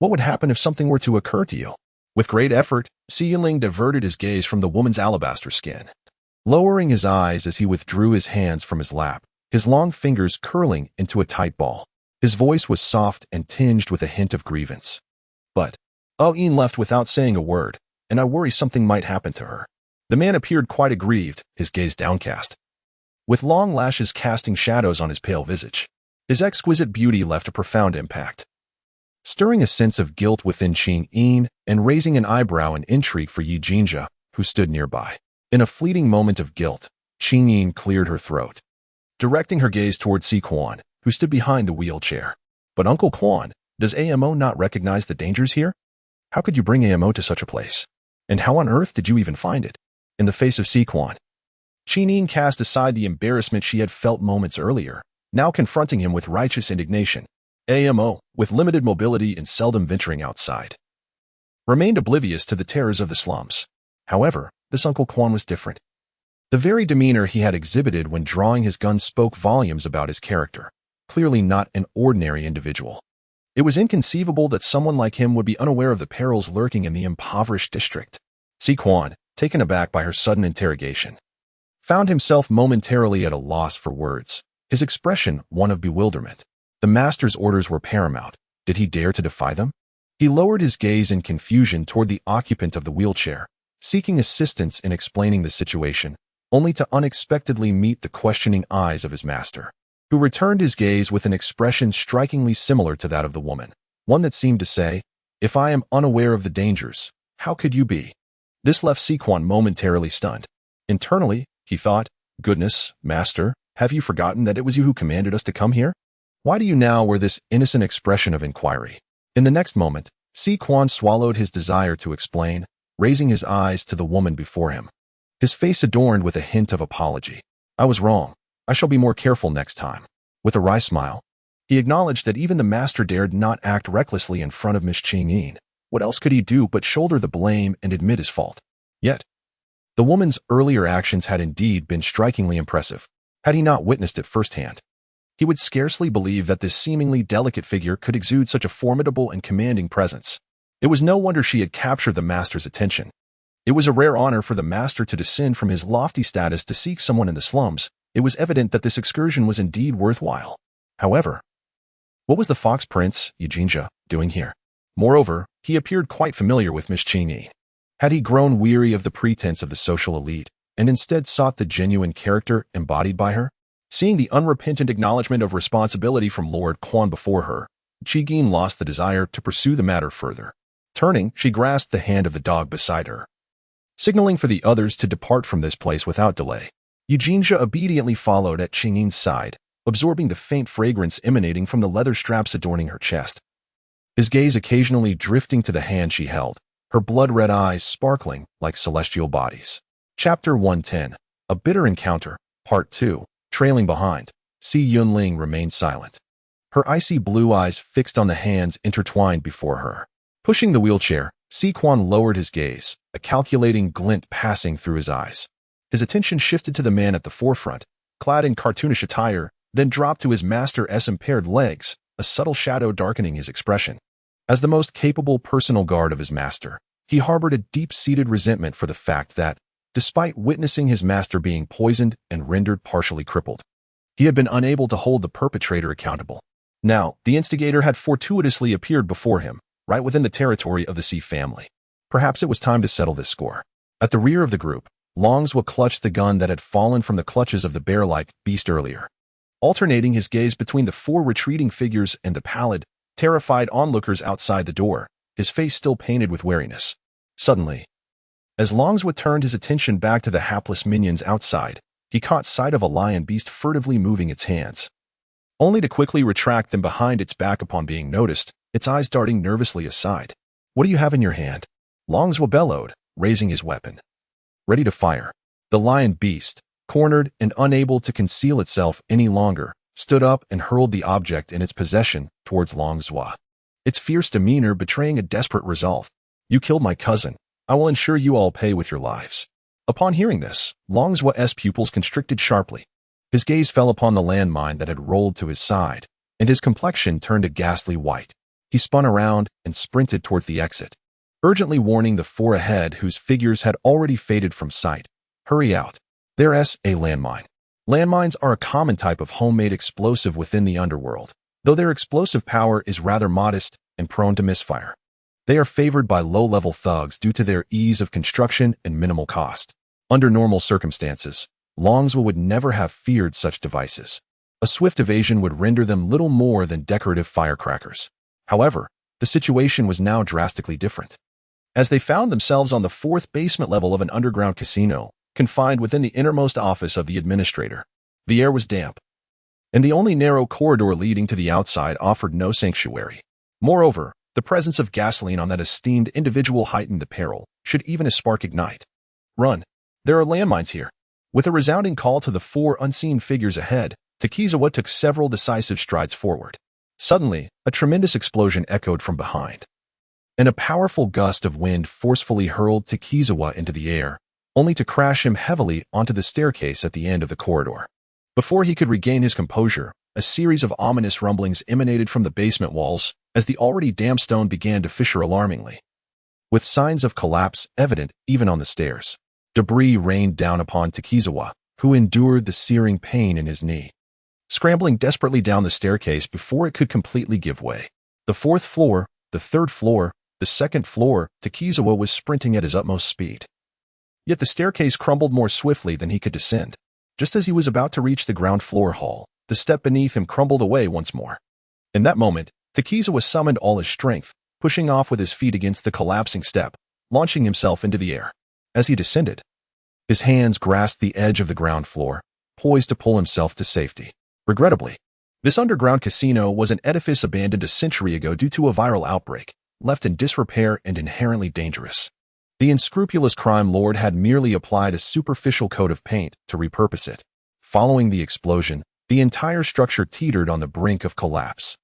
What would happen if something were to occur to you?" With great effort, Xi Yinling diverted his gaze from the woman's alabaster skin, lowering his eyes as he withdrew his hands from his lap, his long fingers curling into a tight ball. His voice was soft and tinged with a hint of grievance. "But Aine left without saying a word, and I worry something might happen to her." The man appeared quite aggrieved, his gaze downcast, with long lashes casting shadows on his pale visage. His exquisite beauty left a profound impact, stirring a sense of guilt within Qingyin and raising an eyebrow in intrigue for Yi Jinja, who stood nearby. In a fleeting moment of guilt, Qingyin cleared her throat, directing her gaze toward Si Quan, who stood behind the wheelchair. "But Uncle Quan, does Amo not recognize the dangers here? How could you bring Amo to such a place? And how on earth did you even find it?" In the face of Si Quan, Qingyin cast aside the embarrassment she had felt moments earlier, now confronting him with righteous indignation. Amo, with limited mobility and seldom venturing outside, remained oblivious to the terrors of the slums. However, this Uncle Quan was different. The very demeanor he had exhibited when drawing his gun spoke volumes about his character. Clearly not an ordinary individual. It was inconceivable that someone like him would be unaware of the perils lurking in the impoverished district. Si Quan, taken aback by her sudden interrogation, found himself momentarily at a loss for words, his expression one of bewilderment. The master's orders were paramount. Did he dare to defy them? He lowered his gaze in confusion toward the occupant of the wheelchair, seeking assistance in explaining the situation, only to unexpectedly meet the questioning eyes of his master, who returned his gaze with an expression strikingly similar to that of the woman, one that seemed to say, "If I am unaware of the dangers, how could you be?" This left Si Quan momentarily stunned. Internally, he thought, "Goodness, master, have you forgotten that it was you who commanded us to come here? Why do you now wear this innocent expression of inquiry?" In the next moment, Si Quan swallowed his desire to explain, raising his eyes to the woman before him, his face adorned with a hint of apology. "I was wrong. I shall be more careful next time." With a wry smile, he acknowledged that even the master dared not act recklessly in front of Miss Qingyin. What else could he do but shoulder the blame and admit his fault? Yet, the woman's earlier actions had indeed been strikingly impressive. Had he not witnessed it firsthand, he would scarcely believe that this seemingly delicate figure could exude such a formidable and commanding presence. It was no wonder she had captured the master's attention. It was a rare honor for the master to descend from his lofty status to seek someone in the slums. It was evident that this excursion was indeed worthwhile. However, what was the fox prince, Yi Jinja, doing here? Moreover, he appeared quite familiar with Miss Qingyin. Had he grown weary of the pretense of the social elite, and instead sought the genuine character embodied by her? Seeing the unrepentant acknowledgement of responsibility from Lord Quan before her, Qingyin lost the desire to pursue the matter further. Turning, she grasped the hand of the dog beside her, signaling for the others to depart from this place without delay. Yi Jinja obediently followed at Qingyin's side, absorbing the faint fragrance emanating from the leather straps adorning her chest. His gaze occasionally drifting to the hand she held, her blood-red eyes sparkling like celestial bodies. Chapter 110, A Bitter Encounter, Part 2. Trailing behind, Si Yunling remained silent, her icy blue eyes fixed on the hands intertwined before her. Pushing the wheelchair, Si Quan lowered his gaze, a calculating glint passing through his eyes. His attention shifted to the man at the forefront, clad in cartoonish attire, then dropped to his master's impaired legs, a subtle shadow darkening his expression. As the most capable personal guard of his master, He harbored a deep-seated resentment for the fact that, despite witnessing his master being poisoned and rendered partially crippled, he had been unable to hold the perpetrator accountable. Now, the instigator had fortuitously appeared before him, right within the territory of the C family. Perhaps it was time to settle this score. At the rear of the group, Longswa clutched the gun that had fallen from the clutches of the bear-like beast earlier. Alternating his gaze between the four retreating figures and the pallid, terrified onlookers outside the door, his face still painted with wariness. Suddenly, as Longswa turned his attention back to the hapless minions outside, he caught sight of a lion beast furtively moving its hands, only to quickly retract them behind its back upon being noticed, its eyes darting nervously aside. "What do you have in your hand?" Longswa bellowed, raising his weapon, ready to fire. The lion beast, cornered and unable to conceal itself any longer, stood up and hurled the object in its possession towards Longswa, its fierce demeanor betraying a desperate resolve. "You killed my cousin. I will ensure you all pay with your lives." Upon hearing this, Longswa's pupils constricted sharply. His gaze fell upon the landmine that had rolled to his side, and his complexion turned a ghastly white. He spun around and sprinted towards the exit, urgently warning the four ahead whose figures had already faded from sight. "Hurry out. There's a landmine." Landmines are a common type of homemade explosive within the underworld, though their explosive power is rather modest and prone to misfire. They are favored by low-level thugs due to their ease of construction and minimal cost. Under normal circumstances, Longswa would never have feared such devices. A swift evasion would render them little more than decorative firecrackers. However, the situation was now drastically different. As they found themselves on the fourth basement level of an underground casino, confined within the innermost office of the administrator, the air was damp, and the only narrow corridor leading to the outside offered no sanctuary. Moreover, the presence of gasoline on that esteemed individual heightened the peril, should even a spark ignite. "Run! There are landmines here." With a resounding call to the four unseen figures ahead, Takizawa took several decisive strides forward. Suddenly, a tremendous explosion echoed from behind, and a powerful gust of wind forcefully hurled Takizawa into the air, only to crash him heavily onto the staircase at the end of the corridor. Before he could regain his composure, a series of ominous rumblings emanated from the basement walls as the already damp stone began to fissure alarmingly, with signs of collapse evident even on the stairs. Debris rained down upon Takizawa, who endured the searing pain in his knee, scrambling desperately down the staircase before it could completely give way. The fourth floor, the third floor, the second floor, Takizawa was sprinting at his utmost speed. Yet the staircase crumbled more swiftly than he could descend. Just as he was about to reach the ground floor hall, the step beneath him crumbled away once more. In that moment, Takizawa summoned all his strength, pushing off with his feet against the collapsing step, launching himself into the air. As he descended, his hands grasped the edge of the ground floor, poised to pull himself to safety. Regrettably, this underground casino was an edifice abandoned a century ago due to a viral outbreak, left in disrepair and inherently dangerous. The unscrupulous crime lord had merely applied a superficial coat of paint to repurpose it. Following the explosion, the entire structure teetered on the brink of collapse.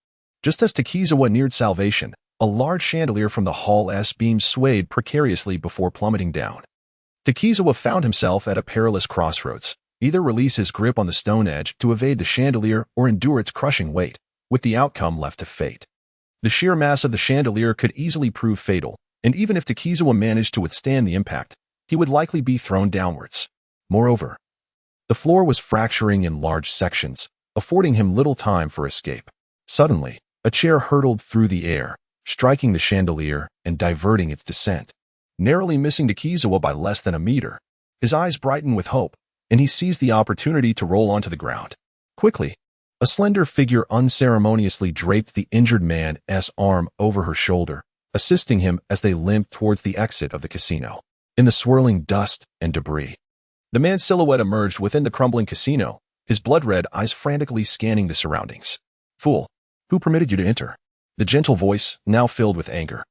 Just as Takizawa neared salvation, a large chandelier from the hall's beam swayed precariously before plummeting down. Takizawa found himself at a perilous crossroads. Either release his grip on the stone edge to evade the chandelier or endure its crushing weight, with the outcome left to fate. The sheer mass of the chandelier could easily prove fatal, and even if Takizawa managed to withstand the impact, he would likely be thrown downwards. Moreover, the floor was fracturing in large sections, affording him little time for escape. Suddenly, a chair hurtled through the air, striking the chandelier and diverting its descent, narrowly missing Takizawa by less than a meter. His eyes brightened with hope, and he seized the opportunity to roll onto the ground. Quickly, a slender figure unceremoniously draped the injured man's arm over her shoulder, assisting him as they limped towards the exit of the casino. In the swirling dust and debris, the man's silhouette emerged within the crumbling casino, his blood-red eyes frantically scanning the surroundings. "Fool, who permitted you to enter?" The gentle voice, now filled with anger,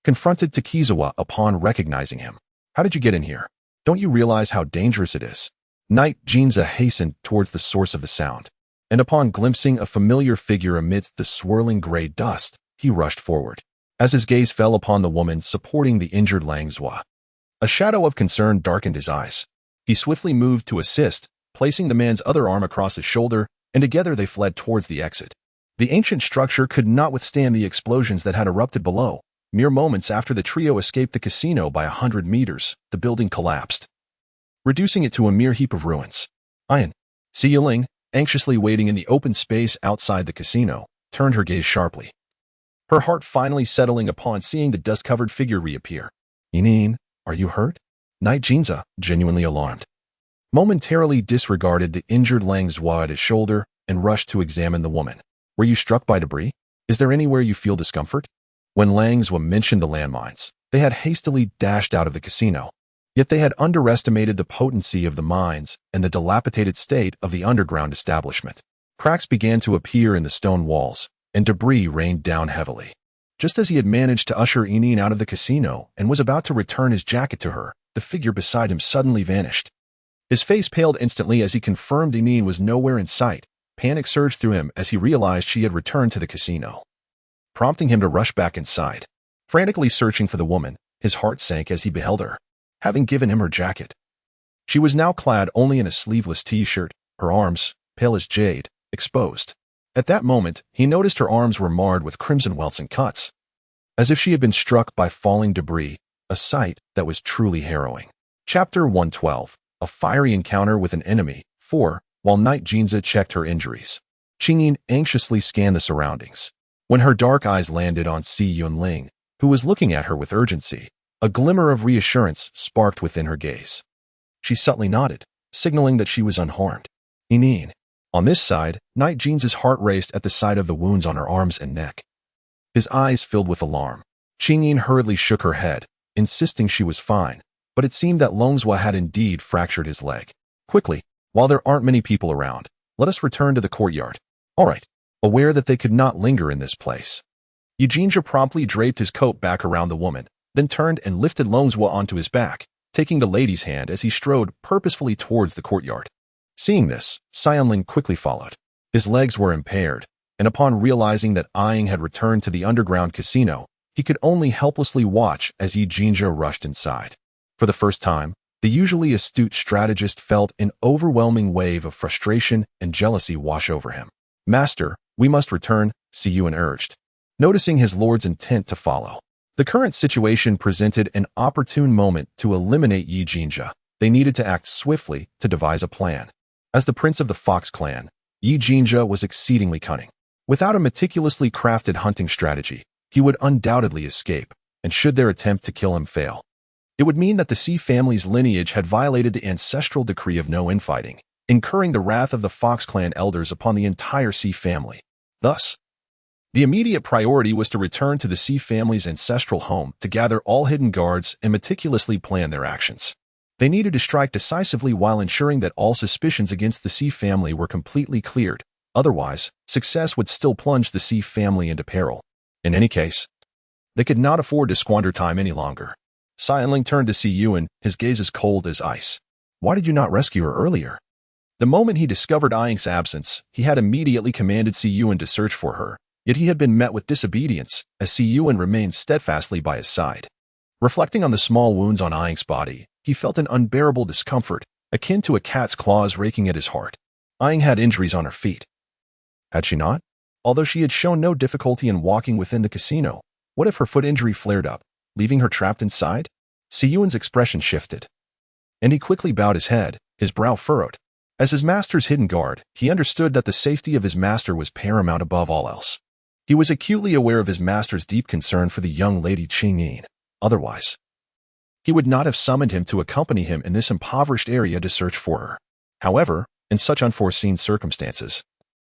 confronted Takizawa upon recognizing him. "How did you get in here? Don't you realize how dangerous it is?" Knight Jinza hastened towards the source of the sound, and upon glimpsing a familiar figure amidst the swirling gray dust, he rushed forward. As his gaze fell upon the woman supporting the injured Longswa, a shadow of concern darkened his eyes. He swiftly moved to assist, placing the man's other arm across his shoulder, and together they fled towards the exit. The ancient structure could not withstand the explosions that had erupted below, Mere moments after the trio escaped the casino by 100 meters, the building collapsed, reducing it to a mere heap of ruins. Ian, Ling, anxiously waiting in the open space outside the casino, turned her gaze sharply, her heart finally settling upon seeing the dust-covered figure reappear. Yin, are you hurt? Night Jinza, genuinely alarmed, momentarily disregarded the injured Lang Zhua at his shoulder and rushed to examine the woman. Were you struck by debris? Is there anywhere you feel discomfort? When Lang Zhua mentioned the landmines, they had hastily dashed out of the casino. Yet they had underestimated the potency of the mines and the dilapidated state of the underground establishment. Cracks began to appear in the stone walls, and debris rained down heavily. Just as he had managed to usher Inin out of the casino and was about to return his jacket to her, the figure beside him suddenly vanished. His face paled instantly as he confirmed Inin was nowhere in sight. Panic surged through him as he realized she had returned to the casino, prompting him to rush back inside. Frantically searching for the woman, his heart sank as he beheld her, having given him her jacket. She was now clad only in a sleeveless t-shirt, her arms, pale as jade, exposed. At that moment, he noticed her arms were marred with crimson welts and cuts, as if she had been struck by falling debris, a sight that was truly harrowing. Chapter 112, A Fiery Encounter with an Enemy. 4. While Night Jinza checked her injuries, Qingyin anxiously scanned the surroundings. When her dark eyes landed on Si Yunling, who was looking at her with urgency, a glimmer of reassurance sparked within her gaze. She subtly nodded, signaling that she was unharmed. Inin. On this side, Night Jinza's heart raced at the sight of the wounds on her arms and neck. His eyes filled with alarm. Qingyin hurriedly shook her head, insisting she was fine, but it seemed that Longzhua had indeed fractured his leg. Quickly, while there aren't many people around, let us return to the courtyard. All right. Aware that they could not linger in this place, Yijinja promptly draped his coat back around the woman, then turned and lifted Longzhua onto his back, taking the lady's hand as he strode purposefully towards the courtyard. Seeing this, Xianling quickly followed. His legs were impaired, and upon realizing that Ying had returned to the underground casino, he could only helplessly watch as Yijinja rushed inside. For the first time, the usually astute strategist felt an overwhelming wave of frustration and jealousy wash over him. Master, we must return, Siyuan urged, noticing his lord's intent to follow. The current situation presented an opportune moment to eliminate Yi Jinja. They needed to act swiftly to devise a plan. As the prince of the Fox clan, Yi Jinja was exceedingly cunning. Without a meticulously crafted hunting strategy, he would undoubtedly escape, and should their attempt to kill him fail, it would mean that the Xi family's lineage had violated the ancestral decree of no infighting, incurring the wrath of the Fox clan elders upon the entire Xi family. Thus, the immediate priority was to return to the Xi family's ancestral home to gather all hidden guards and meticulously plan their actions. They needed to strike decisively while ensuring that all suspicions against the Xi family were completely cleared. Otherwise, success would still plunge the Xi family into peril. In any case, they could not afford to squander time any longer. Xianling turned to Si Yuan, his gaze as cold as ice. Why did you not rescue her earlier? The moment he discovered Ying's absence, he had immediately commanded Si Yuan to search for her, yet he had been met with disobedience, as Si Yuan remained steadfastly by his side. Reflecting on the small wounds on Ying's body, he felt an unbearable discomfort, akin to a cat's claws raking at his heart. Ying had injuries on her feet. Had she not? Although she had shown no difficulty in walking within the casino, what if her foot injury flared up, leaving her trapped inside? Si Yuan's expression shifted, and he quickly bowed his head, his brow furrowed. As his master's hidden guard, he understood that the safety of his master was paramount above all else. He was acutely aware of his master's deep concern for the young lady Qingyin. Otherwise, he would not have summoned him to accompany him in this impoverished area to search for her. However, in such unforeseen circumstances,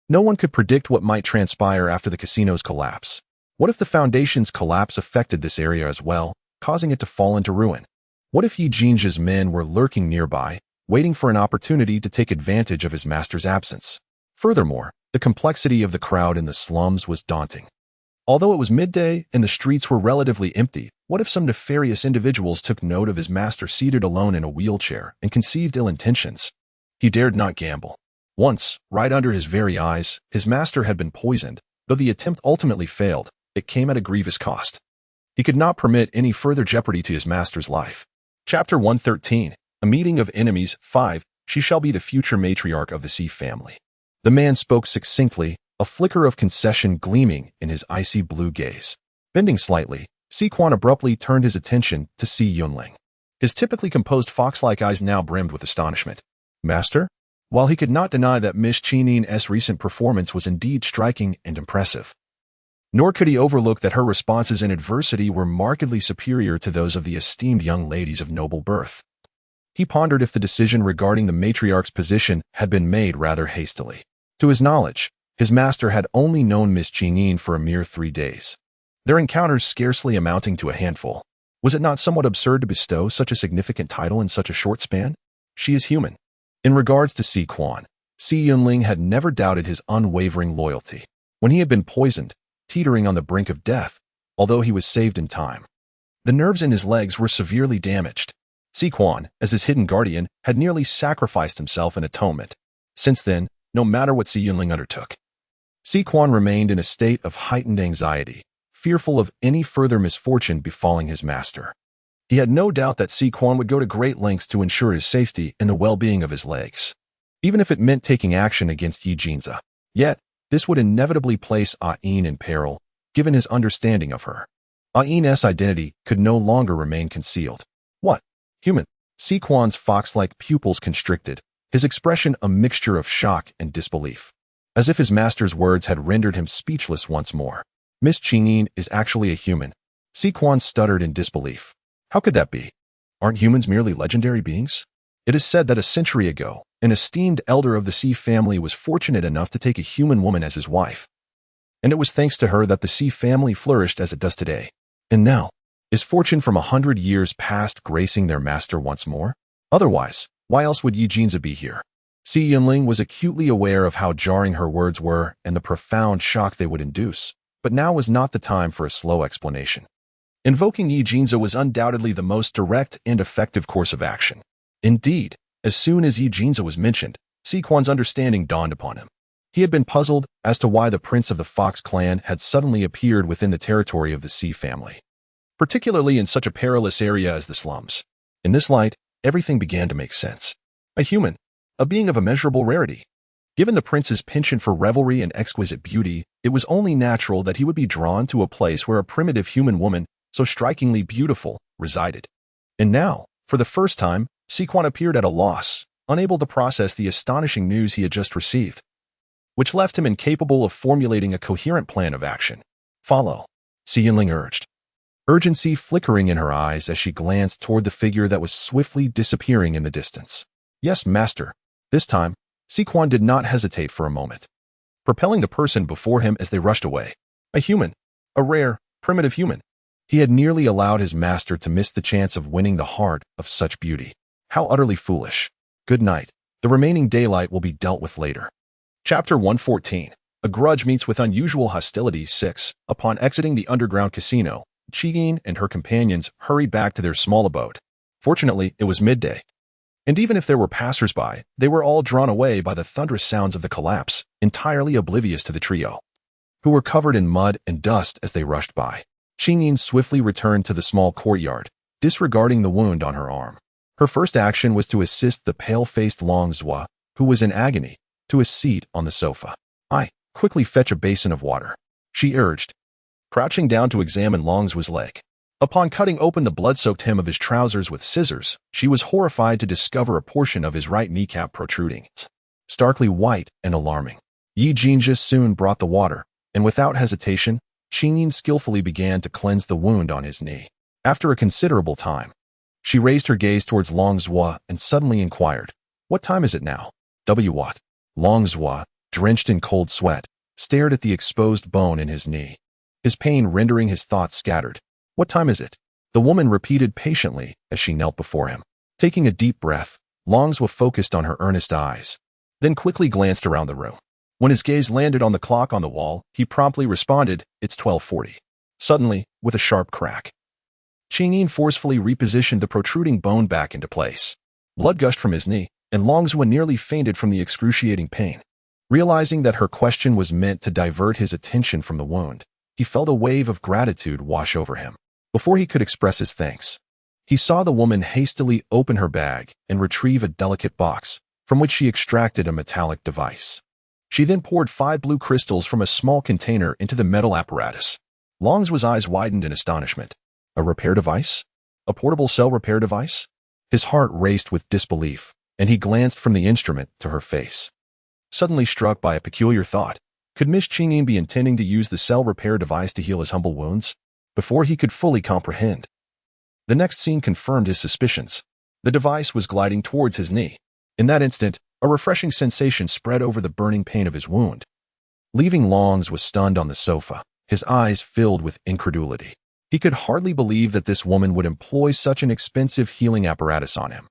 no one could predict what might transpire after the casino's collapse. What if the Foundation's collapse affected this area as well, causing it to fall into ruin? What if Yi Jinja's men were lurking nearby, waiting for an opportunity to take advantage of his master's absence? Furthermore, the complexity of the crowd in the slums was daunting. Although it was midday and the streets were relatively empty, what if some nefarious individuals took note of his master seated alone in a wheelchair and conceived ill intentions? He dared not gamble. Once, right under his very eyes, his master had been poisoned. Though the attempt ultimately failed, it came at a grievous cost. He could not permit any further jeopardy to his master's life. Chapter 113, A Meeting of Enemies. 5. She shall be the future matriarch of the Xi family. The man spoke succinctly, a flicker of concession gleaming in his icy blue gaze. Bending slightly, Si Quan abruptly turned his attention to Si Yunling. His typically composed fox-like eyes now brimmed with astonishment. Master? While he could not deny that Miss Chining's recent performance was indeed striking and impressive, nor could he overlook that her responses in adversity were markedly superior to those of the esteemed young ladies of noble birth. He pondered if the decision regarding the matriarch's position had been made rather hastily. To his knowledge, his master had only known Miss Chining for a mere 3 days, their encounters scarcely amounting to a handful. Was it not somewhat absurd to bestow such a significant title in such a short span? She is human. In regards to Si Quan, Si Yunling had never doubted his unwavering loyalty. When he had been poisoned, teetering on the brink of death, although he was saved in time, the nerves in his legs were severely damaged. Si Quan, as his hidden guardian, had nearly sacrificed himself in atonement. Since then, no matter what Si Yunling undertook, Si Quan remained in a state of heightened anxiety, fearful of any further misfortune befalling his master. He had no doubt that Si Quan would go to great lengths to ensure his safety and the well-being of his legs, even if it meant taking action against Yi Jinza. Yet, this would inevitably place Ain in peril, given his understanding of her. Ain's identity could no longer remain concealed. What? Human? Si Quan's fox-like pupils constricted, his expression a mixture of shock and disbelief, as if his master's words had rendered him speechless once more. Miss Chining is actually a human. Si Quan stuttered in disbelief. How could that be? Aren't humans merely legendary beings? It is said that a century ago, an esteemed elder of the Si family was fortunate enough to take a human woman as his wife. And it was thanks to her that the Si family flourished as it does today. And now, is fortune from 100 years past gracing their master once more? Otherwise, why else would Yi Jinza be here? Si Yunling was acutely aware of how jarring her words were and the profound shock they would induce. But now was not the time for a slow explanation. Invoking Yi Jinza was undoubtedly the most direct and effective course of action. Indeed, as soon as Yi Jinza was mentioned, Si Quan's understanding dawned upon him. He had been puzzled as to why the prince of the Fox clan had suddenly appeared within the territory of the Si family, particularly in such a perilous area as the slums. In this light, everything began to make sense. A human, a being of immeasurable rarity. Given the prince's penchant for revelry and exquisite beauty, it was only natural that he would be drawn to a place where a primitive human woman, so strikingly beautiful, resided. And now, for the first time, Si Quan appeared at a loss, unable to process the astonishing news he had just received, which left him incapable of formulating a coherent plan of action. Follow, Si Yunling urged, urgency flickering in her eyes as she glanced toward the figure that was swiftly disappearing in the distance. Yes, master. This time, Si Quan did not hesitate for a moment, propelling the person before him as they rushed away. A human, a rare, primitive human. He had nearly allowed his master to miss the chance of winning the heart of such beauty. How utterly foolish. Good night. The remaining daylight will be dealt with later. Chapter 114. A grudge meets with unusual hostility. 6. Upon exiting the underground casino, Qigin and her companions hurried back to their small abode. Fortunately, it was midday. And even if there were passers-by, they were all drawn away by the thunderous sounds of the collapse, entirely oblivious to the trio, who were covered in mud and dust as they rushed by. Qingyin swiftly returned to the small courtyard, disregarding the wound on her arm. Her first action was to assist the pale-faced Long Zhua, who was in agony, to a seat on the sofa. Quickly fetch a basin of water, she urged, crouching down to examine Long Zhua's leg. Upon cutting open the blood-soaked hem of his trousers with scissors, she was horrified to discover a portion of his right kneecap protruding, starkly white and alarming. Yi Jinja soon brought the water, and without hesitation, Qingyin skillfully began to cleanse the wound on his knee. After a considerable time, she raised her gaze towards Long Zhua and suddenly inquired, "What time is it now?" What? Long Zhua, drenched in cold sweat, stared at the exposed bone in his knee, his pain rendering his thoughts scattered. "What time is it?" the woman repeated patiently as she knelt before him. Taking a deep breath, Long Zhua focused on her earnest eyes, then quickly glanced around the room. When his gaze landed on the clock on the wall, he promptly responded, "It's 12:40. Suddenly, with a sharp crack, Qingyin forcefully repositioned the protruding bone back into place. Blood gushed from his knee, and Long Zhua nearly fainted from the excruciating pain. Realizing that her question was meant to divert his attention from the wound, he felt a wave of gratitude wash over him. Before he could express his thanks, he saw the woman hastily open her bag and retrieve a delicate box, from which she extracted a metallic device. She then poured 5 blue crystals from a small container into the metal apparatus. Long Zhua's eyes widened in astonishment. A repair device? A portable cell repair device? His heart raced with disbelief, and he glanced from the instrument to her face. Suddenly struck by a peculiar thought, could Miss Chingin be intending to use the cell repair device to heal his humble wounds? Before he could fully comprehend, the next scene confirmed his suspicions. The device was gliding towards his knee. In that instant, a refreshing sensation spread over the burning pain of his wound. Leaving Longs was stunned on the sofa, his eyes filled with incredulity. He could hardly believe that this woman would employ such an expensive healing apparatus on him.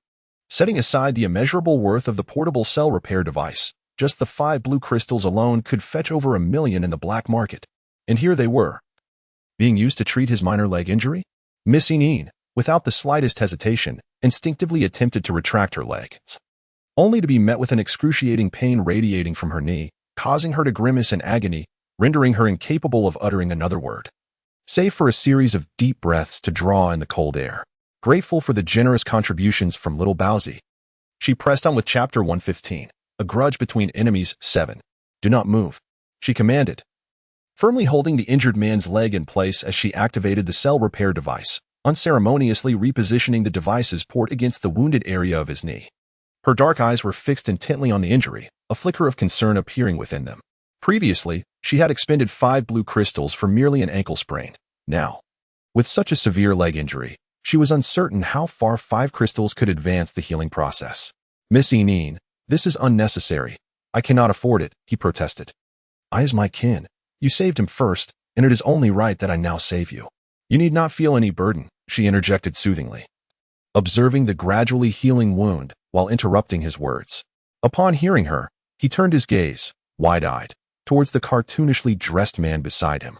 Setting aside the immeasurable worth of the portable cell repair device, just the 5 blue crystals alone could fetch over $1 million in the black market. And here they were, being used to treat his minor leg injury? Miss Eneen, without the slightest hesitation, instinctively attempted to retract her leg, only to be met with an excruciating pain radiating from her knee, causing her to grimace in agony, rendering her incapable of uttering another word, save for a series of deep breaths to draw in the cold air. Grateful for the generous contributions from little Bowsy, she pressed on with Chapter 115, A Grudge Between Enemies 7. Do not move, she commanded, firmly holding the injured man's leg in place as she activated the cell repair device, unceremoniously repositioning the device's port against the wounded area of his knee. Her dark eyes were fixed intently on the injury, a flicker of concern appearing within them. Previously, she had expended 5 blue crystals for merely an ankle sprain. Now, with such a severe leg injury, she was uncertain how far 5 crystals could advance the healing process. Miss Eneen, this is unnecessary. I cannot afford it, he protested. I is my kin. You saved him first, and it is only right that I now save you. You need not feel any burden, she interjected soothingly, observing the gradually healing wound while interrupting his words. Upon hearing her, he turned his gaze, wide-eyed, towards the cartoonishly dressed man beside him,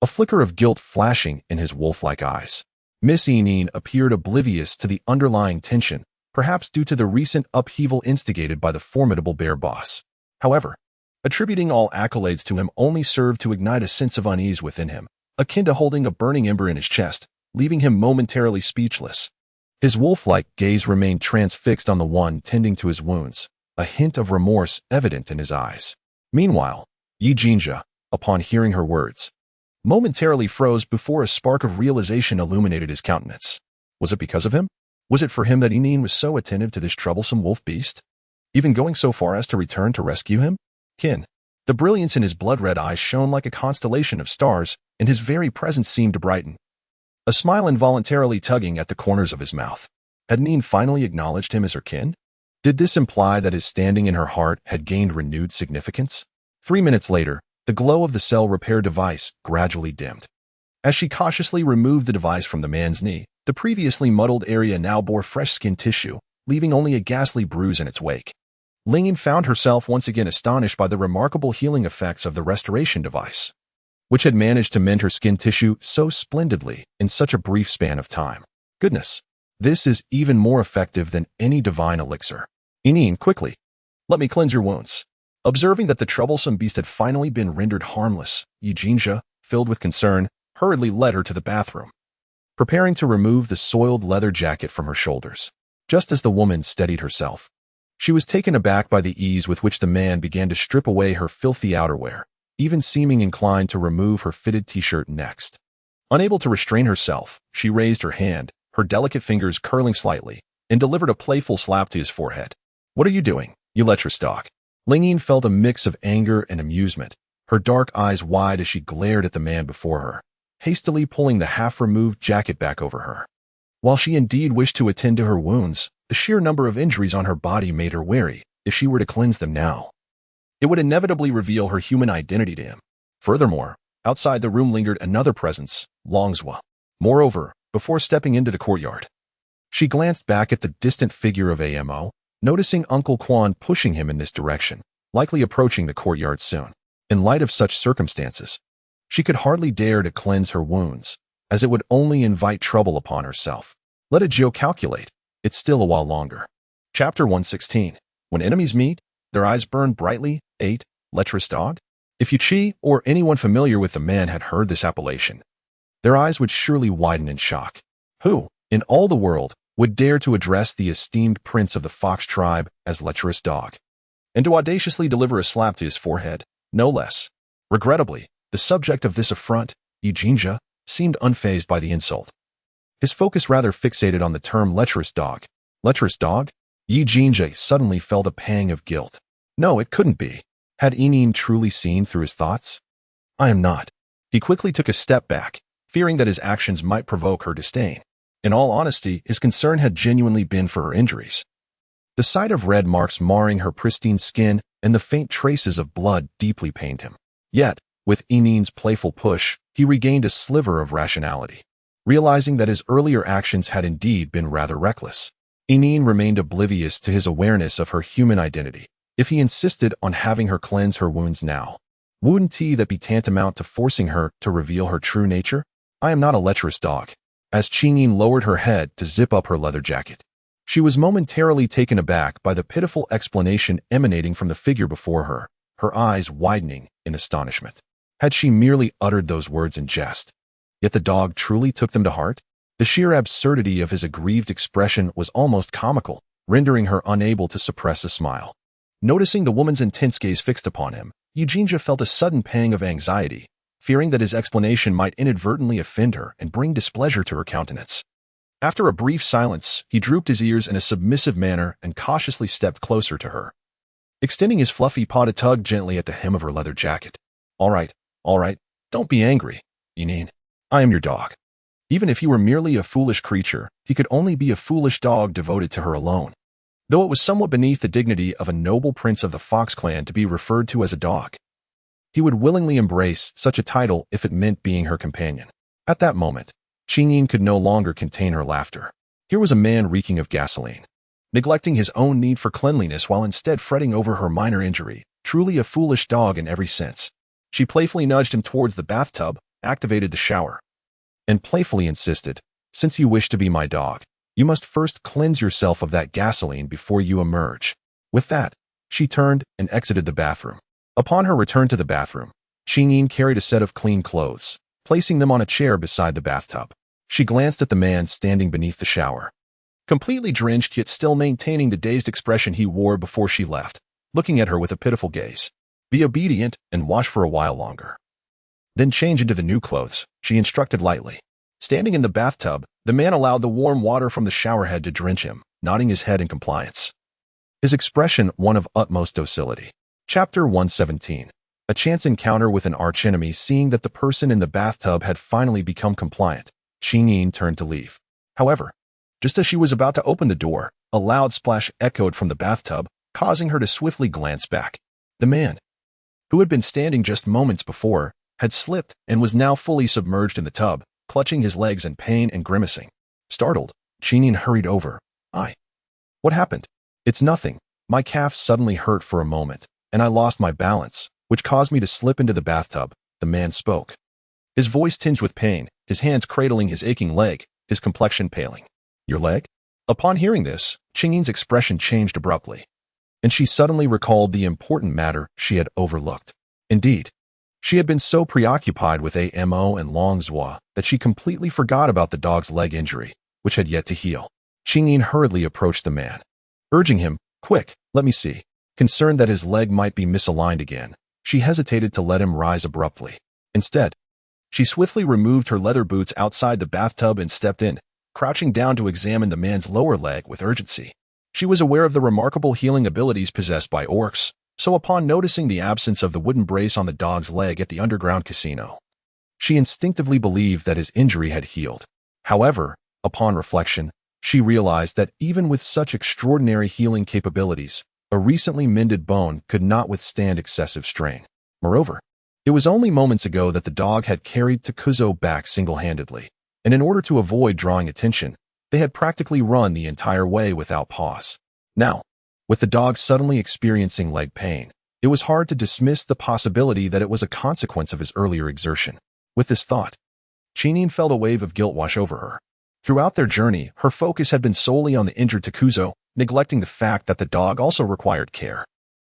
a flicker of guilt flashing in his wolf-like eyes. Miss Eneen appeared oblivious to the underlying tension, perhaps due to the recent upheaval instigated by the formidable bear boss. However, attributing all accolades to him only served to ignite a sense of unease within him, akin to holding a burning ember in his chest, leaving him momentarily speechless. His wolf-like gaze remained transfixed on the one tending to his wounds, a hint of remorse evident in his eyes. Meanwhile, Yi Jinja, upon hearing her words, momentarily froze before a spark of realization illuminated his countenance. Was it because of him? Was it for him that Eneen was so attentive to this troublesome wolf beast, even going so far as to return to rescue him? Kin. The brilliance in his blood-red eyes shone like a constellation of stars, and his very presence seemed to brighten, a smile involuntarily tugging at the corners of his mouth. Had Eneen finally acknowledged him as her kin? Did this imply that his standing in her heart had gained renewed significance? 3 minutes later, the glow of the cell repair device gradually dimmed. As she cautiously removed the device from the man's knee, the previously muddled area now bore fresh skin tissue, leaving only a ghastly bruise in its wake. Lingyin found herself once again astonished by the remarkable healing effects of the restoration device, which had managed to mend her skin tissue so splendidly in such a brief span of time. Goodness, this is even more effective than any divine elixir. Eneen, quickly, let me cleanse your wounds. Observing that the troublesome beast had finally been rendered harmless, Yi Jinja, filled with concern, hurriedly led her to the bathroom, preparing to remove the soiled leather jacket from her shoulders. Just as the woman steadied herself, she was taken aback by the ease with which the man began to strip away her filthy outerwear, even seeming inclined to remove her fitted t-shirt next. Unable to restrain herself, she raised her hand, her delicate fingers curling slightly, and delivered a playful slap to his forehead. What are you doing, you lecherous dog? Lingyin felt a mix of anger and amusement, her dark eyes wide as she glared at the man before her, hastily pulling the half-removed jacket back over her. While she indeed wished to attend to her wounds, the sheer number of injuries on her body made her wary. If she were to cleanse them now, it would inevitably reveal her human identity to him. Furthermore, outside the room lingered another presence, Longswa. Moreover, before stepping into the courtyard, she glanced back at the distant figure of Amo, noticing Uncle Quan pushing him in this direction, likely approaching the courtyard soon. In light of such circumstances, she could hardly dare to cleanse her wounds, as it would only invite trouble upon herself. Let a Geo calculate. It's still a while longer. Chapter 116. When enemies meet, their eyes burn brightly. 8. Lecherous dog? If Yuchi or anyone familiar with the man had heard this appellation, their eyes would surely widen in shock. Who, in all the world, would dare to address the esteemed prince of the fox tribe as lecherous dog, and to audaciously deliver a slap to his forehead, no less? Regrettably, the subject of this affront, Yi Jinja, seemed unfazed by the insult. his focus rather fixated on the term lecherous dog. Lecherous dog? Yi Jinja suddenly felt a pang of guilt. No, it couldn't be. Had Enin truly seen through his thoughts? I am not. He quickly took a step back, fearing that his actions might provoke her disdain. In all honesty, his concern had genuinely been for her injuries. The sight of red marks marring her pristine skin and the faint traces of blood deeply pained him. Yet, with Enin's playful push, he regained a sliver of rationality, realizing that his earlier actions had indeed been rather reckless. Enin remained oblivious to his awareness of her human identity. If he insisted on having her cleanse her wounds now, wouldn't that be tantamount to forcing her to reveal her true nature? I am not a lecherous dog. As Qingyin lowered her head to zip up her leather jacket, she was momentarily taken aback by the pitiful explanation emanating from the figure before her, her eyes widening in astonishment. Had she merely uttered those words in jest? Yet the dog truly took them to heart? The sheer absurdity of his aggrieved expression was almost comical, rendering her unable to suppress a smile. Noticing the woman's intense gaze fixed upon him, Eugenia felt a sudden pang of anxiety, fearing that his explanation might inadvertently offend her and bring displeasure to her countenance. After a brief silence, he drooped his ears in a submissive manner and cautiously stepped closer to her, extending his fluffy paw to tug gently at the hem of her leather jacket. All right, don't be angry, Enin. I am your dog. Even if he were merely a foolish creature, he could only be a foolish dog devoted to her alone. Though it was somewhat beneath the dignity of a noble prince of the Fox clan to be referred to as a dog, he would willingly embrace such a title if it meant being her companion. At that moment, Qingyin could no longer contain her laughter. Here was a man reeking of gasoline, neglecting his own need for cleanliness while instead fretting over her minor injury, truly a foolish dog in every sense. She playfully nudged him towards the bathtub, activated the shower, and playfully insisted, since you wish to be my dog, you must first cleanse yourself of that gasoline before you emerge. With that, she turned and exited the bathroom. Upon her return to the bathroom, Qingyin carried a set of clean clothes, placing them on a chair beside the bathtub. She glanced at the man standing beneath the shower, completely drenched yet still maintaining the dazed expression he wore before she left, looking at her with a pitiful gaze. Be obedient and wash for a while longer. Then change into the new clothes, she instructed lightly. Standing in the bathtub, the man allowed the warm water from the showerhead to drench him, nodding his head in compliance, his expression one of utmost docility. Chapter 117. A chance encounter with an archenemy. Seeing that the person in the bathtub had finally become compliant, Qingyin turned to leave. However, just as she was about to open the door, a loud splash echoed from the bathtub, causing her to swiftly glance back. The man, who had been standing just moments before, had slipped and was now fully submerged in the tub, clutching his legs in pain and grimacing. Startled, Qingyin hurried over. What happened? It's nothing. My calf suddenly hurt for a moment, and I lost my balance, which caused me to slip into the bathtub, the man spoke, his voice tinged with pain, his hands cradling his aching leg, his complexion paling. Your leg? Upon hearing this, Qingyin's expression changed abruptly, and she suddenly recalled the important matter she had overlooked. Indeed, she had been so preoccupied with Amo and Longzhua that she completely forgot about the dog's leg injury, which had yet to heal. Qingyin hurriedly approached the man, urging him, quick, let me see. Concerned that his leg might be misaligned again, she hesitated to let him rise abruptly. Instead, she swiftly removed her leather boots outside the bathtub and stepped in, crouching down to examine the man's lower leg with urgency. She was aware of the remarkable healing abilities possessed by orcs, so upon noticing the absence of the wooden brace on the dog's leg at the underground casino, she instinctively believed that his injury had healed. However, upon reflection, she realized that even with such extraordinary healing capabilities, a recently mended bone could not withstand excessive strain. Moreover, it was only moments ago that the dog had carried Takuzo back single-handedly, and in order to avoid drawing attention, they had practically run the entire way without pause. Now, with the dog suddenly experiencing leg pain, it was hard to dismiss the possibility that it was a consequence of his earlier exertion. With this thought, Qingyin felt a wave of guilt wash over her. Throughout their journey, her focus had been solely on the injured Takuzo, neglecting the fact that the dog also required care.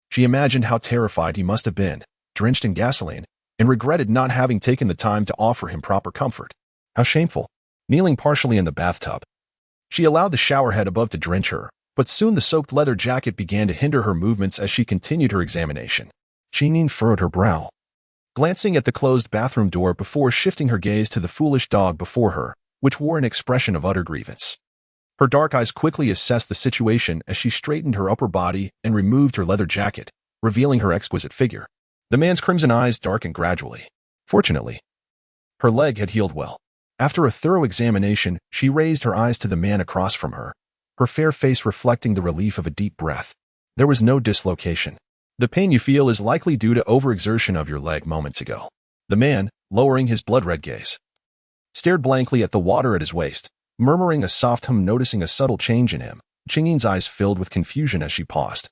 She imagined how terrified he must have been, drenched in gasoline, and regretted not having taken the time to offer him proper comfort. How shameful. Kneeling partially in the bathtub, she allowed the shower head above to drench her, but soon the soaked leather jacket began to hinder her movements as she continued her examination. Qingyin furrowed her brow, glancing at the closed bathroom door before shifting her gaze to the foolish dog before her, which wore an expression of utter grievance. Her dark eyes quickly assessed the situation as she straightened her upper body and removed her leather jacket, revealing her exquisite figure. The man's crimson eyes darkened gradually. Fortunately, her leg had healed well. After a thorough examination, she raised her eyes to the man across from her, her fair face reflecting the relief of a deep breath. There was no dislocation. The pain you feel is likely due to overexertion of your leg moments ago. The man, lowering his blood-red gaze, stared blankly at the water at his waist, murmuring a soft hum, noticing a subtle change in him. Qingyin's eyes filled with confusion as she paused,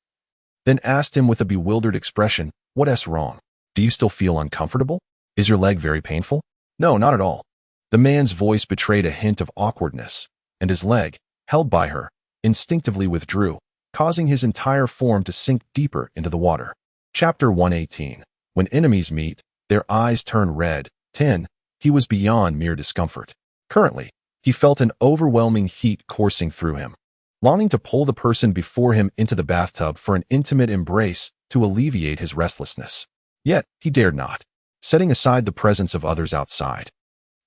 then asked him with a bewildered expression, "What's wrong? Do you still feel uncomfortable? Is your leg very painful?" "No, not at all." The man's voice betrayed a hint of awkwardness, and his leg, held by her, instinctively withdrew, causing his entire form to sink deeper into the water. Chapter 118. When enemies meet, their eyes turn red. 10. He was beyond mere discomfort. Currently, he felt an overwhelming heat coursing through him, longing to pull the person before him into the bathtub for an intimate embrace to alleviate his restlessness. Yet, he dared not, setting aside the presence of others outside.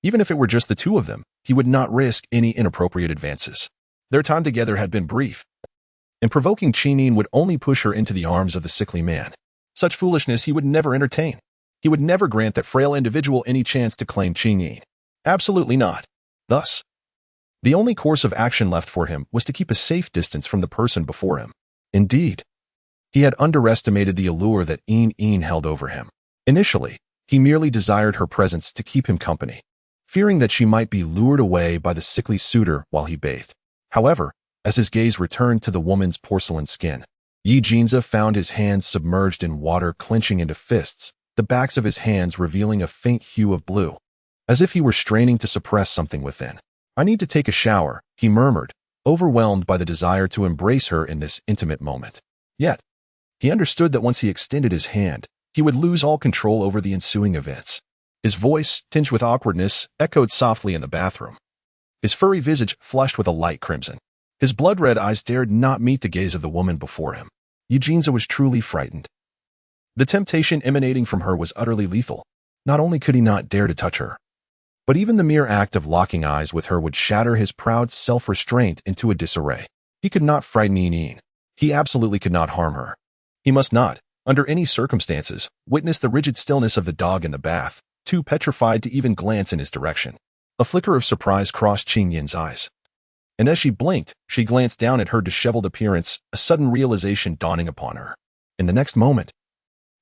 Even if it were just the two of them, he would not risk any inappropriate advances. Their time together had been brief, and provoking Qinyin would only push her into the arms of the sickly man. Such foolishness he would never entertain. He would never grant that frail individual any chance to claim Qinyin. Absolutely not. Thus, the only course of action left for him was to keep a safe distance from the person before him. Indeed, he had underestimated the allure that Yin held over him. Initially, he merely desired her presence to keep him company, fearing that she might be lured away by the sickly suitor while he bathed. However, as his gaze returned to the woman's porcelain skin, Yi Jinza found his hands submerged in water, clenching into fists, the backs of his hands revealing a faint hue of blue, as if he were straining to suppress something within. "I need to take a shower," he murmured, overwhelmed by the desire to embrace her in this intimate moment. Yet, he understood that once he extended his hand, he would lose all control over the ensuing events. His voice, tinged with awkwardness, echoed softly in the bathroom. His furry visage flushed with a light crimson. His blood-red eyes dared not meet the gaze of the woman before him. Yi Jinza was truly frightened. The temptation emanating from her was utterly lethal. Not only could he not dare to touch her, but even the mere act of locking eyes with her would shatter his proud self-restraint into a disarray. He could not frighten Yin. He absolutely could not harm her. He must not, under any circumstances, witness the rigid stillness of the dog in the bath, too petrified to even glance in his direction. A flicker of surprise crossed Qingyin's eyes, and as she blinked, she glanced down at her disheveled appearance, a sudden realization dawning upon her. In the next moment,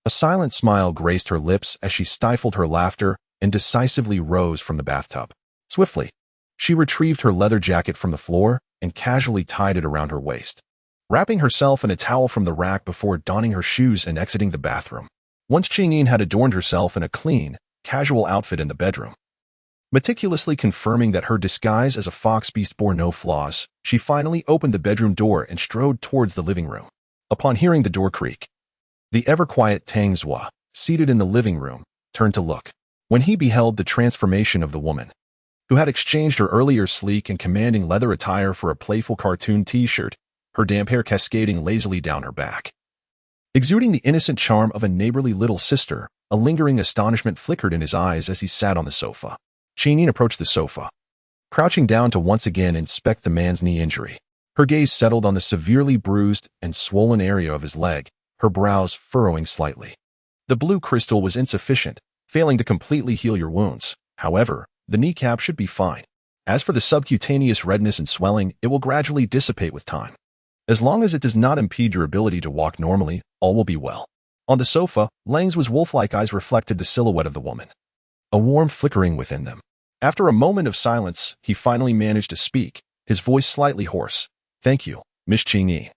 a silent smile graced her lips as she stifled her laughter and decisively rose from the bathtub. Swiftly, she retrieved her leather jacket from the floor and casually tied it around her waist, wrapping herself in a towel from the rack before donning her shoes and exiting the bathroom. Once Qinyin had adorned herself in a clean, casual outfit in the bedroom, meticulously confirming that her disguise as a fox beast bore no flaws, she finally opened the bedroom door and strode towards the living room. Upon hearing the door creak, the ever-quiet Tang Zhua, seated in the living room, turned to look. When he beheld the transformation of the woman, who had exchanged her earlier sleek and commanding leather attire for a playful cartoon t-shirt, her damp hair cascading lazily down her back, exuding the innocent charm of a neighborly little sister, a lingering astonishment flickered in his eyes as he sat on the sofa. Qinyin approached the sofa, crouching down to once again inspect the man's knee injury. Her gaze settled on the severely bruised and swollen area of his leg, her brows furrowing slightly. The blue crystal was insufficient, failing to completely heal your wounds. However, the kneecap should be fine. As for the subcutaneous redness and swelling, it will gradually dissipate with time. As long as it does not impede your ability to walk normally, all will be well. On the sofa, Lang's wolf-like eyes reflected the silhouette of the woman, a warm flickering within them. After a moment of silence, he finally managed to speak, his voice slightly hoarse. "Thank you, Miss Qingyi."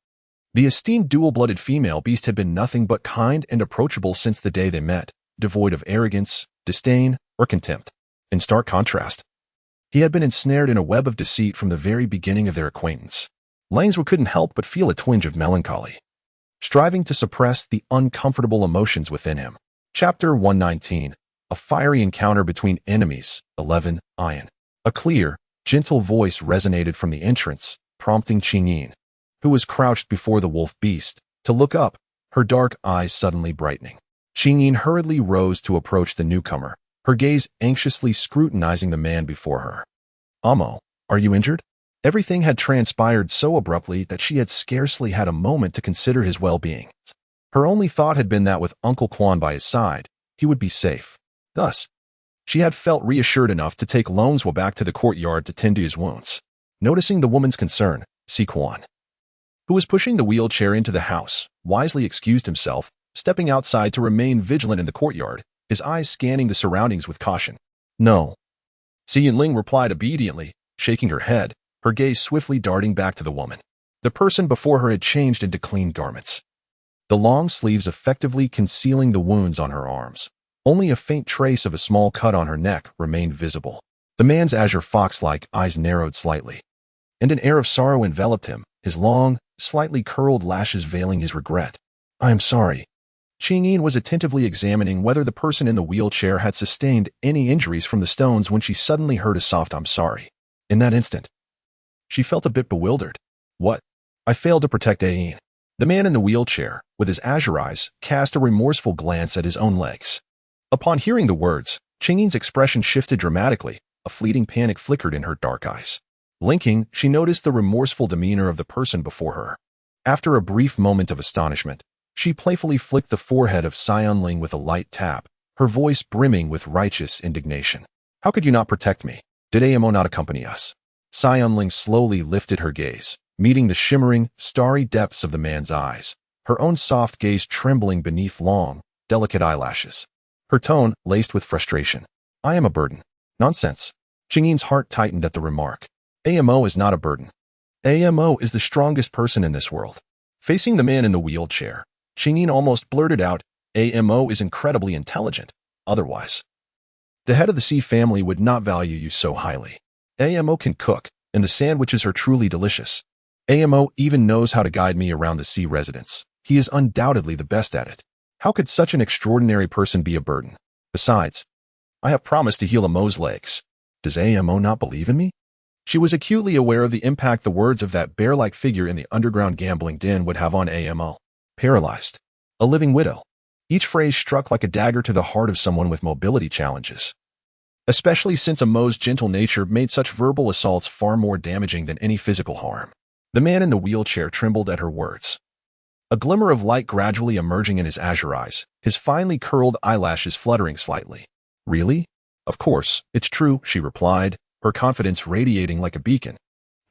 The esteemed dual-blooded female beast had been nothing but kind and approachable since the day they met, devoid of arrogance, disdain, or contempt. In stark contrast, he had been ensnared in a web of deceit from the very beginning of their acquaintance. Langswood couldn't help but feel a twinge of melancholy, striving to suppress the uncomfortable emotions within him. Chapter 119. A fiery encounter between enemies. 11. Ian. A clear, gentle voice resonated from the entrance, prompting Qingyin, who was crouched before the wolf beast, to look up, her dark eyes suddenly brightening. Qingyin hurriedly rose to approach the newcomer, her gaze anxiously scrutinizing the man before her. Amo, are you injured? Everything had transpired so abruptly that she had scarcely had a moment to consider his well-being. Her only thought had been that with Uncle Quan by his side, he would be safe. Thus, she had felt reassured enough to take Longswa back to the courtyard to tend to his wounds. Noticing the woman's concern, Si Quan, who was pushing the wheelchair into the house, wisely excused himself, stepping outside to remain vigilant in the courtyard, his eyes scanning the surroundings with caution. No. Si Yinling replied obediently, shaking her head, her gaze swiftly darting back to the woman. The person before her had changed into clean garments, the long sleeves effectively concealing the wounds on her arms. Only a faint trace of a small cut on her neck remained visible. The man's azure fox-like eyes narrowed slightly, and an air of sorrow enveloped him, his long, slightly curled lashes veiling his regret. I am sorry. Qingyin was attentively examining whether the person in the wheelchair had sustained any injuries from the stones when she suddenly heard a soft "I'm sorry." In that instant, she felt a bit bewildered. What? I failed to protect Ayin. The man in the wheelchair, with his azure eyes, cast a remorseful glance at his own legs. Upon hearing the words, Qingyin's expression shifted dramatically. A fleeting panic flickered in her dark eyes. Blinking, she noticed the remorseful demeanor of the person before her. After a brief moment of astonishment, she playfully flicked the forehead of Sionling with a light tap, her voice brimming with righteous indignation. How could you not protect me? Did Amo not accompany us? Sionling slowly lifted her gaze, meeting the shimmering, starry depths of the man's eyes, her own soft gaze trembling beneath long, delicate eyelashes. Her tone laced with frustration. I am a burden. Nonsense. Qingyin's heart tightened at the remark. Amo is not a burden. Amo is the strongest person in this world. Facing the man in the wheelchair, Qingyin almost blurted out, Amo is incredibly intelligent. Otherwise, the head of the Si family would not value you so highly. Amo can cook, and the sandwiches are truly delicious. Amo even knows how to guide me around the Si residence. He is undoubtedly the best at it. How could such an extraordinary person be a burden? Besides, I have promised to heal Amo's legs. Does Amo not believe in me? She was acutely aware of the impact the words of that bear-like figure in the underground gambling den would have on Amo. Paralyzed. A living widow. Each phrase struck like a dagger to the heart of someone with mobility challenges. Especially since Amo's gentle nature made such verbal assaults far more damaging than any physical harm. The man in the wheelchair trembled at her words. A glimmer of light gradually emerging in his azure eyes, his finely curled eyelashes fluttering slightly. Really? Of course, it's true, she replied, her confidence radiating like a beacon.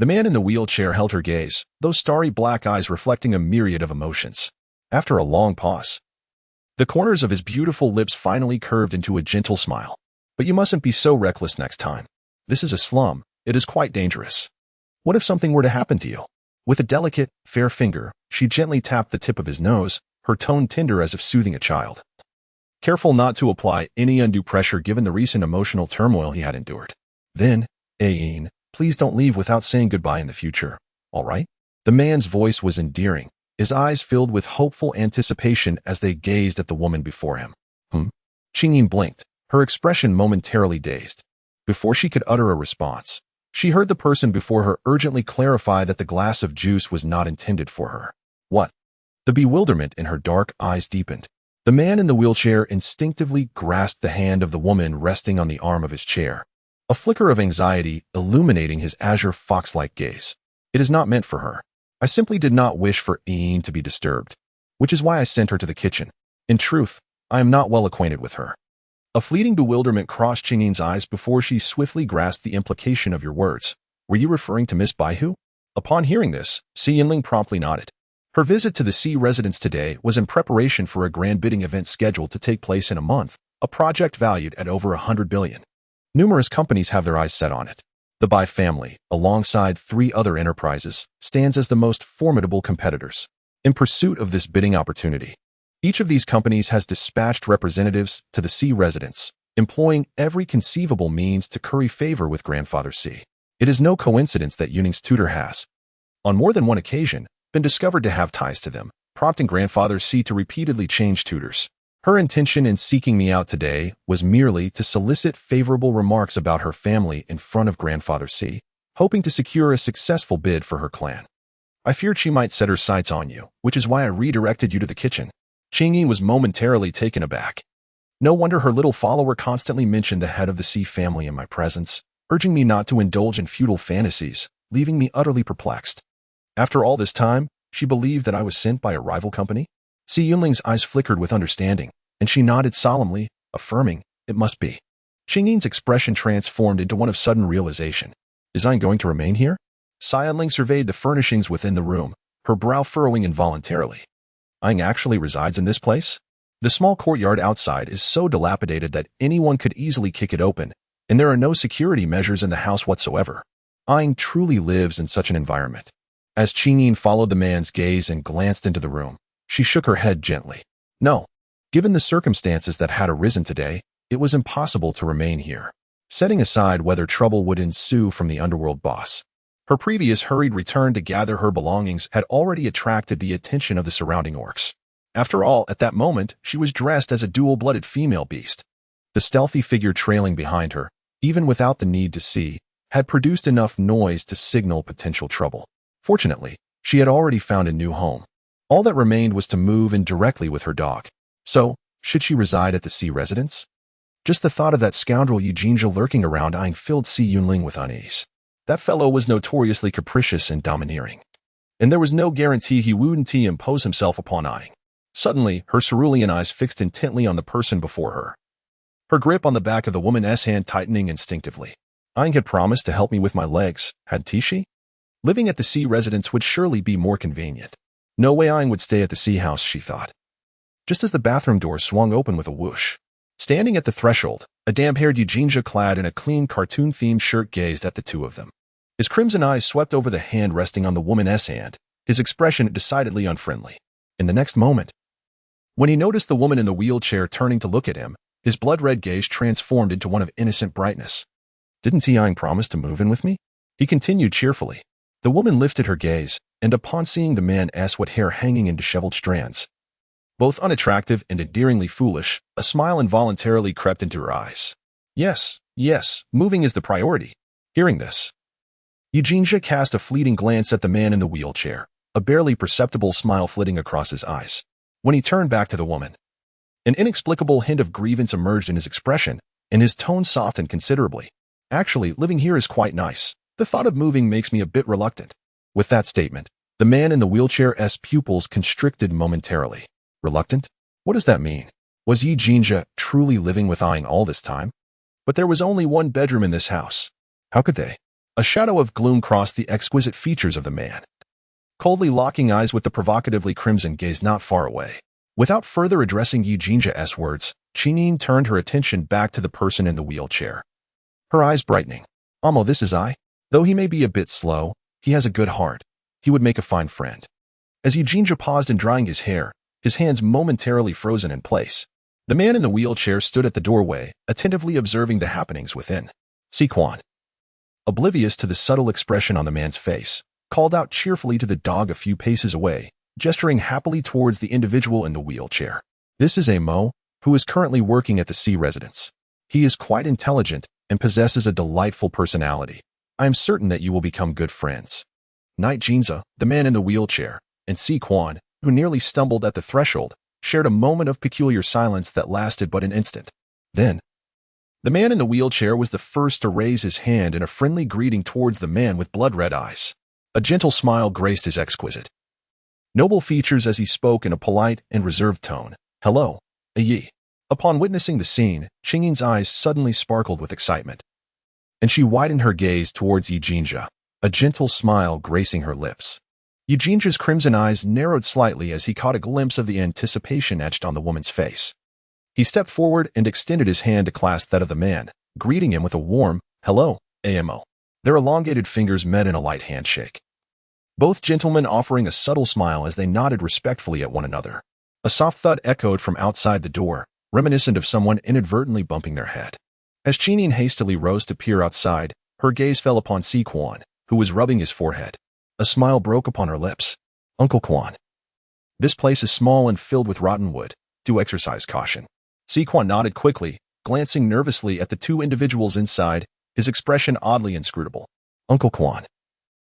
The man in the wheelchair held her gaze, those starry black eyes reflecting a myriad of emotions. After a long pause, the corners of his beautiful lips finally curved into a gentle smile. But you mustn't be so reckless next time. This is a slum. It is quite dangerous. What if something were to happen to you? With a delicate, fair finger, she gently tapped the tip of his nose, her tone tender as if soothing a child. Careful not to apply any undue pressure given the recent emotional turmoil he had endured. Then, Ayin, please don't leave without saying goodbye in the future, all right? The man's voice was endearing, his eyes filled with hopeful anticipation as they gazed at the woman before him. Qingyin blinked, her expression momentarily dazed. Before she could utter a response, she heard the person before her urgently clarify that the glass of juice was not intended for her. What? The bewilderment in her dark eyes deepened. The man in the wheelchair instinctively grasped the hand of the woman resting on the arm of his chair, a flicker of anxiety illuminating his azure fox-like gaze. It is not meant for her. I simply did not wish for Ian to be disturbed, which is why I sent her to the kitchen. In truth, I am not well acquainted with her. A fleeting bewilderment crossed Qingyin's eyes before she swiftly grasped the implication of your words. Were you referring to Miss Baihu? Upon hearing this, Si Yinling promptly nodded. Her visit to the Si residence today was in preparation for a grand bidding event scheduled to take place in a month, a project valued at over 100 billion. Numerous companies have their eyes set on it. The Bai family, alongside 3 other enterprises, stands as the most formidable competitors. In pursuit of this bidding opportunity, each of these companies has dispatched representatives to the Si residence, employing every conceivable means to curry favor with Grandfather Si. It is no coincidence that Yuning's tutor has, on more than one occasion, been discovered to have ties to them, prompting Grandfather Si to repeatedly change tutors. Her intention in seeking me out today was merely to solicit favorable remarks about her family in front of Grandfather Si, hoping to secure a successful bid for her clan. I feared she might set her sights on you, which is why I redirected you to the kitchen. Qingyin was momentarily taken aback. No wonder her little follower constantly mentioned the head of the Si family in my presence. urging me not to indulge in futile fantasies, leaving me utterly perplexed. After all this time, she believed that I was sent by a rival company? Si Yunling's eyes flickered with understanding, and she nodded solemnly, affirming, it must be. Qingyin's expression transformed into one of sudden realization. Is I going to remain here? Si Yunling surveyed the furnishings within the room, her brow furrowing involuntarily. Aang actually resides in this place? The small courtyard outside is so dilapidated that anyone could easily kick it open, and there are no security measures in the house whatsoever. Aang truly lives in such an environment. As Qingying followed the man's gaze and glanced into the room, she shook her head gently. No. Given the circumstances that had arisen today, it was impossible to remain here. Setting aside whether trouble would ensue from the underworld boss, her previous hurried return to gather her belongings had already attracted the attention of the surrounding orcs. After all, at that moment, she was dressed as a dual-blooded female beast. The stealthy figure trailing behind her, even without the need to see, had produced enough noise to signal potential trouble. Fortunately, she had already found a new home. All that remained was to move in directly with her dog. So, should she reside at the sea residence? Just the thought of that scoundrel Yujinja lurking around Aang filled Si Yunling with unease. That fellow was notoriously capricious and domineering, and there was no guarantee he wouldn't impose himself upon Aang. Suddenly, her cerulean eyes fixed intently on the person before her. Her grip on the back of the woman's hand tightening instinctively. Aang had promised to help me with my legs, hadn't she? Living at the sea residence would surely be more convenient. No way Aang would stay at the sea house, she thought. Just as the bathroom door swung open with a whoosh, standing at the threshold, a damp-haired Yujinja clad in a clean cartoon-themed shirt gazed at the two of them. His crimson eyes swept over the hand resting on the woman's hand, his expression decidedly unfriendly. In the next moment, when he noticed the woman in the wheelchair turning to look at him, his blood-red gaze transformed into one of innocent brightness. Didn't Aang promise to move in with me? He continued cheerfully. The woman lifted her gaze, and upon seeing the man's wet hair hanging in disheveled strands, both unattractive and endearingly foolish, a smile involuntarily crept into her eyes. Yes, moving is the priority. Hearing this, Yujinja cast a fleeting glance at the man in the wheelchair, a barely perceptible smile flitting across his eyes. When he turned back to the woman, an inexplicable hint of grievance emerged in his expression, and his tone softened considerably. Actually, living here is quite nice. The thought of moving makes me a bit reluctant. With that statement, the man in the wheelchair's pupils constricted momentarily. Reluctant? What does that mean? Was Yujinja truly living with Aang all this time? But there was only one bedroom in this house. How could they? A shadow of gloom crossed the exquisite features of the man, coldly locking eyes with the provocatively crimson gaze not far away. Without further addressing Yujinja's words, Qingying turned her attention back to the person in the wheelchair. Her eyes brightening. Amo, this is I. Though he may be a bit slow, he has a good heart. He would make a fine friend. As Yujinja paused in drying his hair, his hands momentarily frozen in place, the man in the wheelchair stood at the doorway, attentively observing the happenings within. Si Quan, oblivious to the subtle expression on the man's face, called out cheerfully to the dog a few paces away, gesturing happily towards the individual in the wheelchair. This is Amo, who is currently working at the sea residence. He is quite intelligent and possesses a delightful personality. I am certain that you will become good friends. Knight Jinza, the man in the wheelchair, and Si Quan, who nearly stumbled at the threshold, shared a moment of peculiar silence that lasted but an instant. Then, the man in the wheelchair was the first to raise his hand in a friendly greeting towards the man with blood-red eyes. A gentle smile graced his exquisite, noble features as he spoke in a polite and reserved tone. Hello, Yi. Upon witnessing the scene, Qingying's eyes suddenly sparkled with excitement, and she widened her gaze towards Yujinja, a gentle smile gracing her lips. Yujinja's crimson eyes narrowed slightly as he caught a glimpse of the anticipation etched on the woman's face. He stepped forward and extended his hand to clasp that of the man, greeting him with a warm, hello, Amo. Their elongated fingers met in a light handshake, both gentlemen offering a subtle smile as they nodded respectfully at one another. A soft thud echoed from outside the door, reminiscent of someone inadvertently bumping their head. As Qingying hastily rose to peer outside, her gaze fell upon Si Quan, who was rubbing his forehead. A smile broke upon her lips. Uncle Quan. This place is small and filled with rotten wood. Do exercise caution. Si Quan nodded quickly, glancing nervously at the two individuals inside, his expression oddly inscrutable. Uncle Quan.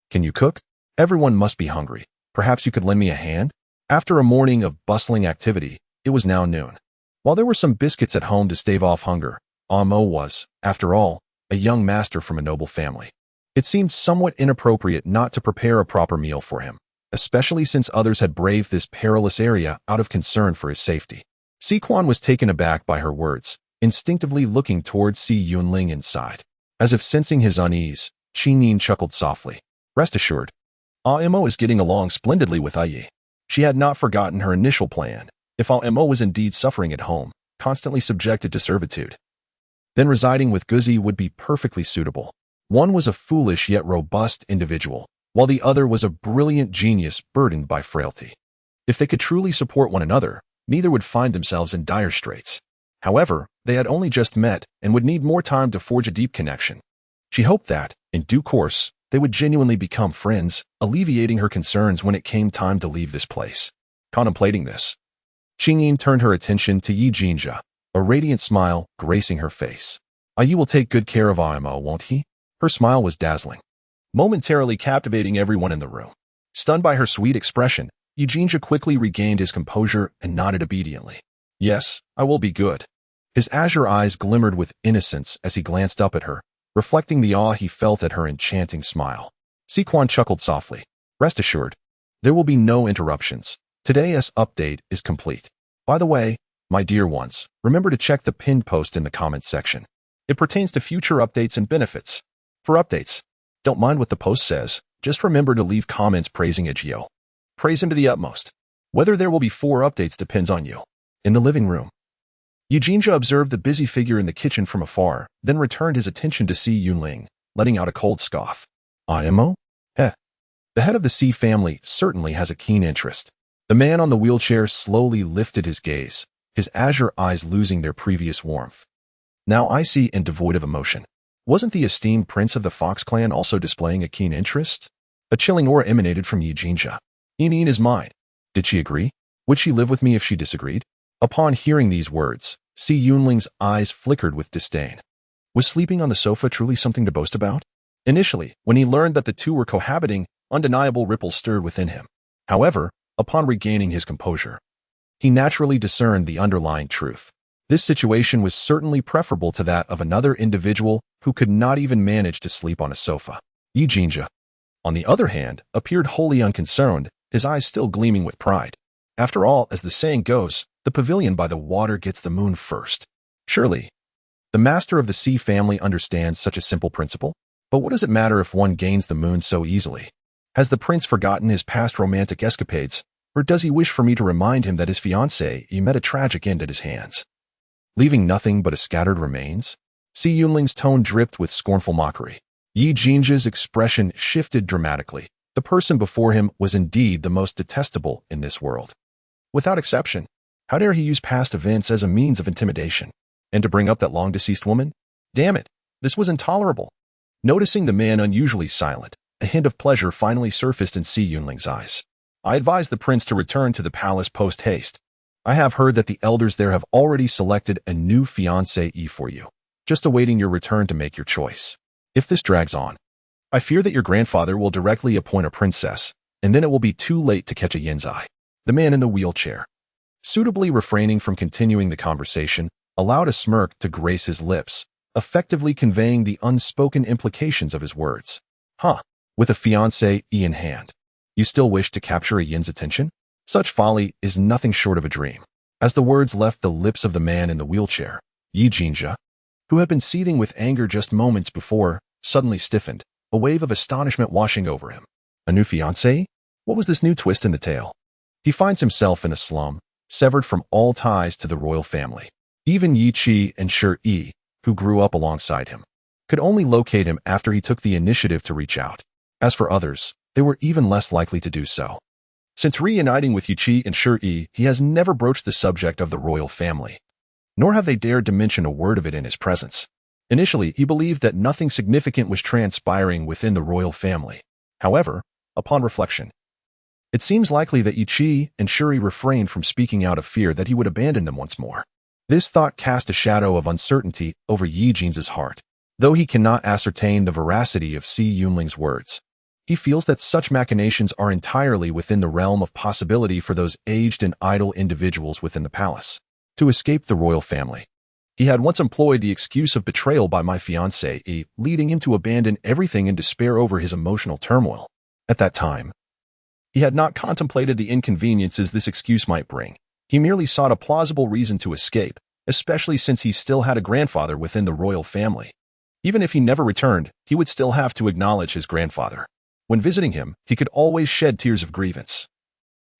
Can you cook? Everyone must be hungry. Perhaps you could lend me a hand? After a morning of bustling activity, it was now noon. While there were some biscuits at home to stave off hunger, Amo was, after all, a young master from a noble family. It seemed somewhat inappropriate not to prepare a proper meal for him, especially since others had braved this perilous area out of concern for his safety. Si-Quan was taken aback by her words, instinctively looking towards Si Yunling inside. As if sensing his unease, Qin chuckled softly. Rest assured, Imo is getting along splendidly with Yi. She had not forgotten her initial plan. If Imo was indeed suffering at home, constantly subjected to servitude, then residing with Guzi would be perfectly suitable. One was a foolish yet robust individual, while the other was a brilliant genius burdened by frailty. If they could truly support one another, neither would find themselves in dire straits. However, they had only just met and would need more time to forge a deep connection. She hoped that, in due course, they would genuinely become friends, alleviating her concerns when it came time to leave this place. Contemplating this, Qingyin turned her attention to Yi Jinja, a radiant smile gracing her face. Yi will take good care of Imo, won't he? Her smile was dazzling, momentarily captivating everyone in the room. Stunned by her sweet expression, Yi Jinja quickly regained his composure and nodded obediently. Yes, I will be good. His azure eyes glimmered with innocence as he glanced up at her, reflecting the awe he felt at her enchanting smile. Si-Quan chuckled softly. Rest assured, there will be no interruptions. Today's update is complete. By the way, my dear ones, remember to check the pinned post in the comments section. It pertains to future updates and benefits. For updates, don't mind what the post says, just remember to leave comments praising Igio. Praise him to the utmost. Whether there will be 4 updates depends on you. In the living room, Yi Jinja observed the busy figure in the kitchen from afar, then returned his attention to Si Yunling, letting out a cold scoff. Imo? The head of the Si family certainly has a keen interest. The man on the wheelchair slowly lifted his gaze, his azure eyes losing their previous warmth. Now icy and devoid of emotion. Wasn't the esteemed prince of the Fox clan also displaying a keen interest? A chilling aura emanated from Yi Jinja. Yin is mine. Did she agree? Would she live with me if she disagreed? Upon hearing these words, Si Yunling's eyes flickered with disdain. Was sleeping on the sofa truly something to boast about? Initially, when he learned that the two were cohabiting, undeniable ripples stirred within him. However, upon regaining his composure, he naturally discerned the underlying truth. This situation was certainly preferable to that of another individual who could not even manage to sleep on a sofa. Yi Jinja, on the other hand, appeared wholly unconcerned, his eyes still gleaming with pride. After all, as the saying goes, the pavilion by the water gets the moon first. Surely, the master of the Si family understands such a simple principle. But what does it matter if one gains the moon so easily? Has the prince forgotten his past romantic escapades, or does he wish for me to remind him that his fiancée met a tragic end at his hands, leaving nothing but a scattered remains? Si Yunling's tone dripped with scornful mockery. Yi Jinja's expression shifted dramatically. The person before him was indeed the most detestable in this world. Without exception, how dare he use past events as a means of intimidation? And to bring up that long-deceased woman? Damn it, this was intolerable. Noticing the man unusually silent, a hint of pleasure finally surfaced in Si Yunling's eyes. I advise the prince to return to the palace post-haste. I have heard that the elders there have already selected a new fiancée for you, just awaiting your return to make your choice. If this drags on, I fear that your grandfather will directly appoint a princess, and then it will be too late to catch a yin's eye. The man in the wheelchair, suitably refraining from continuing the conversation, allowed a smirk to grace his lips, effectively conveying the unspoken implications of his words. With a fiancée in hand, you still wish to capture a yin's attention? Such folly is nothing short of a dream. As the words left the lips of the man in the wheelchair, Yi Jinja, who had been seething with anger just moments before, suddenly stiffened, a wave of astonishment washing over him. A new fiancée? What was this new twist in the tale? He finds himself in a slum, severed from all ties to the royal family. Even Yi Qi and Shi, who grew up alongside him, could only locate him after he took the initiative to reach out. As for others, they were even less likely to do so. Since reuniting with Yi Qi and Shi, he has never broached the subject of the royal family, nor have they dared to mention a word of it in his presence. Initially, he believed that nothing significant was transpiring within the royal family. However, upon reflection, it seems likely that Yi Qi and Shuri refrained from speaking out of fear that he would abandon them once more. This thought cast a shadow of uncertainty over Yi Jin's heart. Though he cannot ascertain the veracity of Si Yunling's words, he feels that such machinations are entirely within the realm of possibility for those aged and idle individuals within the palace. To escape the royal family, He had once employed the excuse of betrayal by my fiancée, leading him to abandon everything in despair over his emotional turmoil. At that time, he had not contemplated the inconveniences this excuse might bring. He merely sought a plausible reason to escape, especially since he still had a grandfather within the royal family. Even if he never returned, he would still have to acknowledge his grandfather. When visiting him, he could always shed tears of grievance,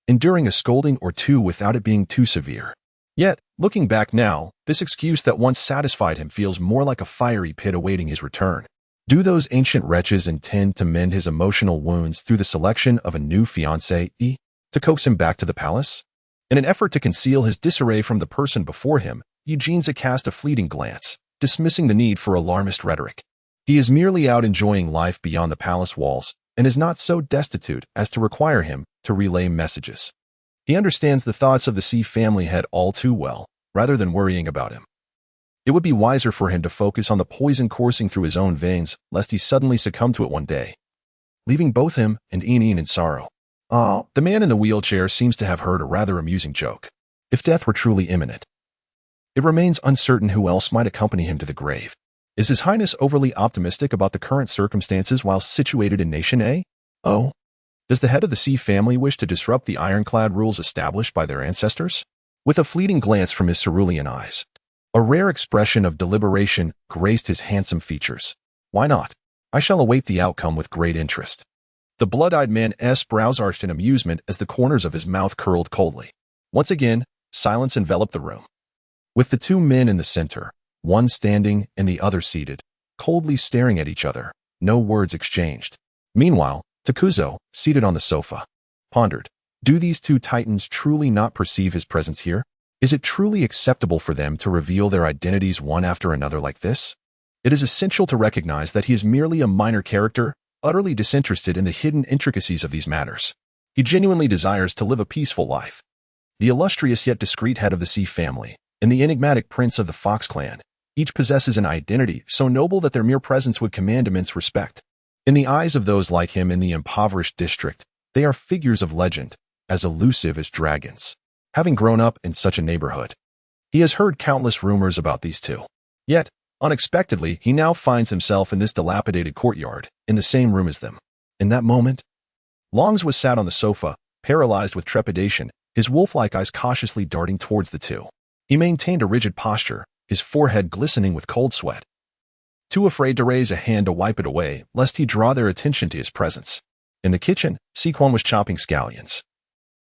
enduring a scolding or two without it being too severe. Yet, looking back now, this excuse that once satisfied him feels more like a fiery pit awaiting his return. Do those ancient wretches intend to mend his emotional wounds through the selection of a new fiancée to coax him back to the palace? In an effort to conceal his disarray from the person before him, Eugene's cast a fleeting glance, dismissing the need for alarmist rhetoric. He is merely out enjoying life beyond the palace walls, and is not so destitute as to require him to relay messages. He understands the thoughts of the C family head all too well, rather than worrying about him. It would be wiser for him to focus on the poison coursing through his own veins, lest he suddenly succumb to it one day, leaving both him and Ian in sorrow. The man in the wheelchair seems to have heard a rather amusing joke. If death were truly imminent, it remains uncertain who else might accompany him to the grave. Is His Highness overly optimistic about the current circumstances while situated in Nation A? Oh, does the head of the C family wish to disrupt the ironclad rules established by their ancestors? With a fleeting glance from his cerulean eyes, a rare expression of deliberation graced his handsome features. Why not? I shall await the outcome with great interest. The blood-eyed man's brows arched in amusement as the corners of his mouth curled coldly. Once again, silence enveloped the room, with the two men in the center, one standing and the other seated, coldly staring at each other, no words exchanged. Meanwhile, Takuzo, seated on the sofa, pondered. Do these two titans truly not perceive his presence here? Is it truly acceptable for them to reveal their identities one after another like this? It is essential to recognize that he is merely a minor character, utterly disinterested in the hidden intricacies of these matters. He genuinely desires to live a peaceful life. The illustrious yet discreet head of the C family, and the enigmatic prince of the Fox clan, each possesses an identity so noble that their mere presence would command immense respect. In the eyes of those like him in the impoverished district, they are figures of legend, as elusive as dragons. Having grown up in such a neighborhood, he has heard countless rumors about these two. Yet, unexpectedly, he now finds himself in this dilapidated courtyard, in the same room as them. In that moment, Longs was sat on the sofa, paralyzed with trepidation, his wolf-like eyes cautiously darting towards the two. He maintained a rigid posture, his forehead glistening with cold sweat, too afraid to raise a hand to wipe it away, lest he draw their attention to his presence. In the kitchen, Sequan was chopping scallions.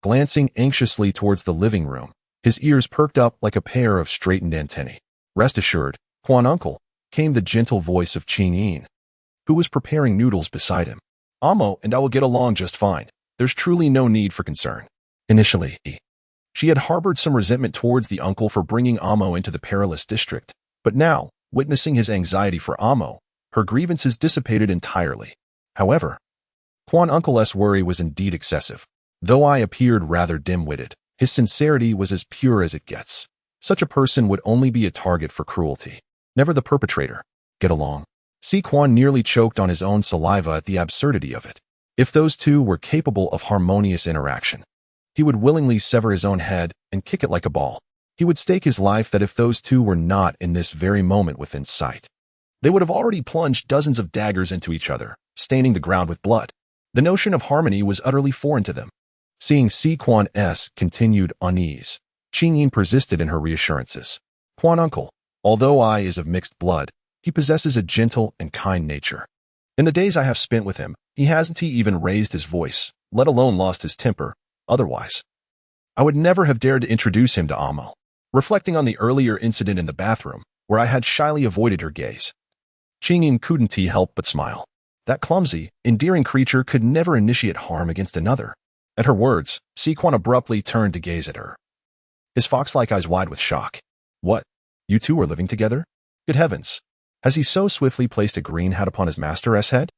Glancing anxiously towards the living room, his ears perked up like a pair of straightened antennae. Rest assured, Quan Uncle, came the gentle voice of Qing, who was preparing noodles beside him. Amo and I will get along just fine. There's truly no need for concern. Initially, she had harbored some resentment towards the uncle for bringing Amo into the perilous district, but now, witnessing his anxiety for Amo, her grievances dissipated entirely. However, Quan Uncle's worry was indeed excessive. Though I appeared rather dim-witted, his sincerity was as pure as it gets. Such a person would only be a target for cruelty, never the perpetrator. Get along. Sequan nearly choked on his own saliva at the absurdity of it. If those two were capable of harmonious interaction, he would willingly sever his own head and kick it like a ball. He would stake his life that if those two were not in this very moment within sight, they would have already plunged dozens of daggers into each other, staining the ground with blood. The notion of harmony was utterly foreign to them. Seeing Sequan's continued unease, Qing persisted in her reassurances. Quan Uncle, although I is of mixed blood, he possesses a gentle and kind nature. In the days I have spent with him, he hasn't even raised his voice, let alone lost his temper. Otherwise, I would never have dared to introduce him to Amo. Reflecting on the earlier incident in the bathroom, where I had shyly avoided her gaze, Qing couldn't help but smile. That clumsy, endearing creature could never initiate harm against another. At her words, Sequan abruptly turned to gaze at her, his fox-like eyes wide with shock. What? You two are living together? Good heavens! Has he so swiftly placed a green hat upon his master's head?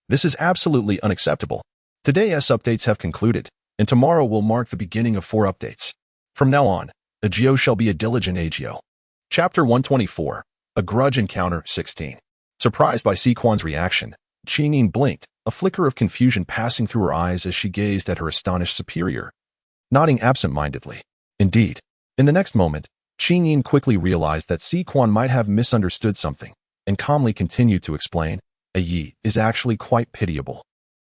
This is absolutely unacceptable. Today's updates have concluded, and tomorrow will mark the beginning of 4 updates. From now on, Agio shall be a diligent Agio. Chapter 124, A Grudge Encounter 16. Surprised by Sequan's reaction, Qing blinked, a flicker of confusion passing through her eyes as she gazed at her astonished superior, nodding absent-mindedly. Indeed, in the next moment, Qingyin quickly realized that Si Quan might have misunderstood something, and calmly continued to explain, "A Yi is actually quite pitiable,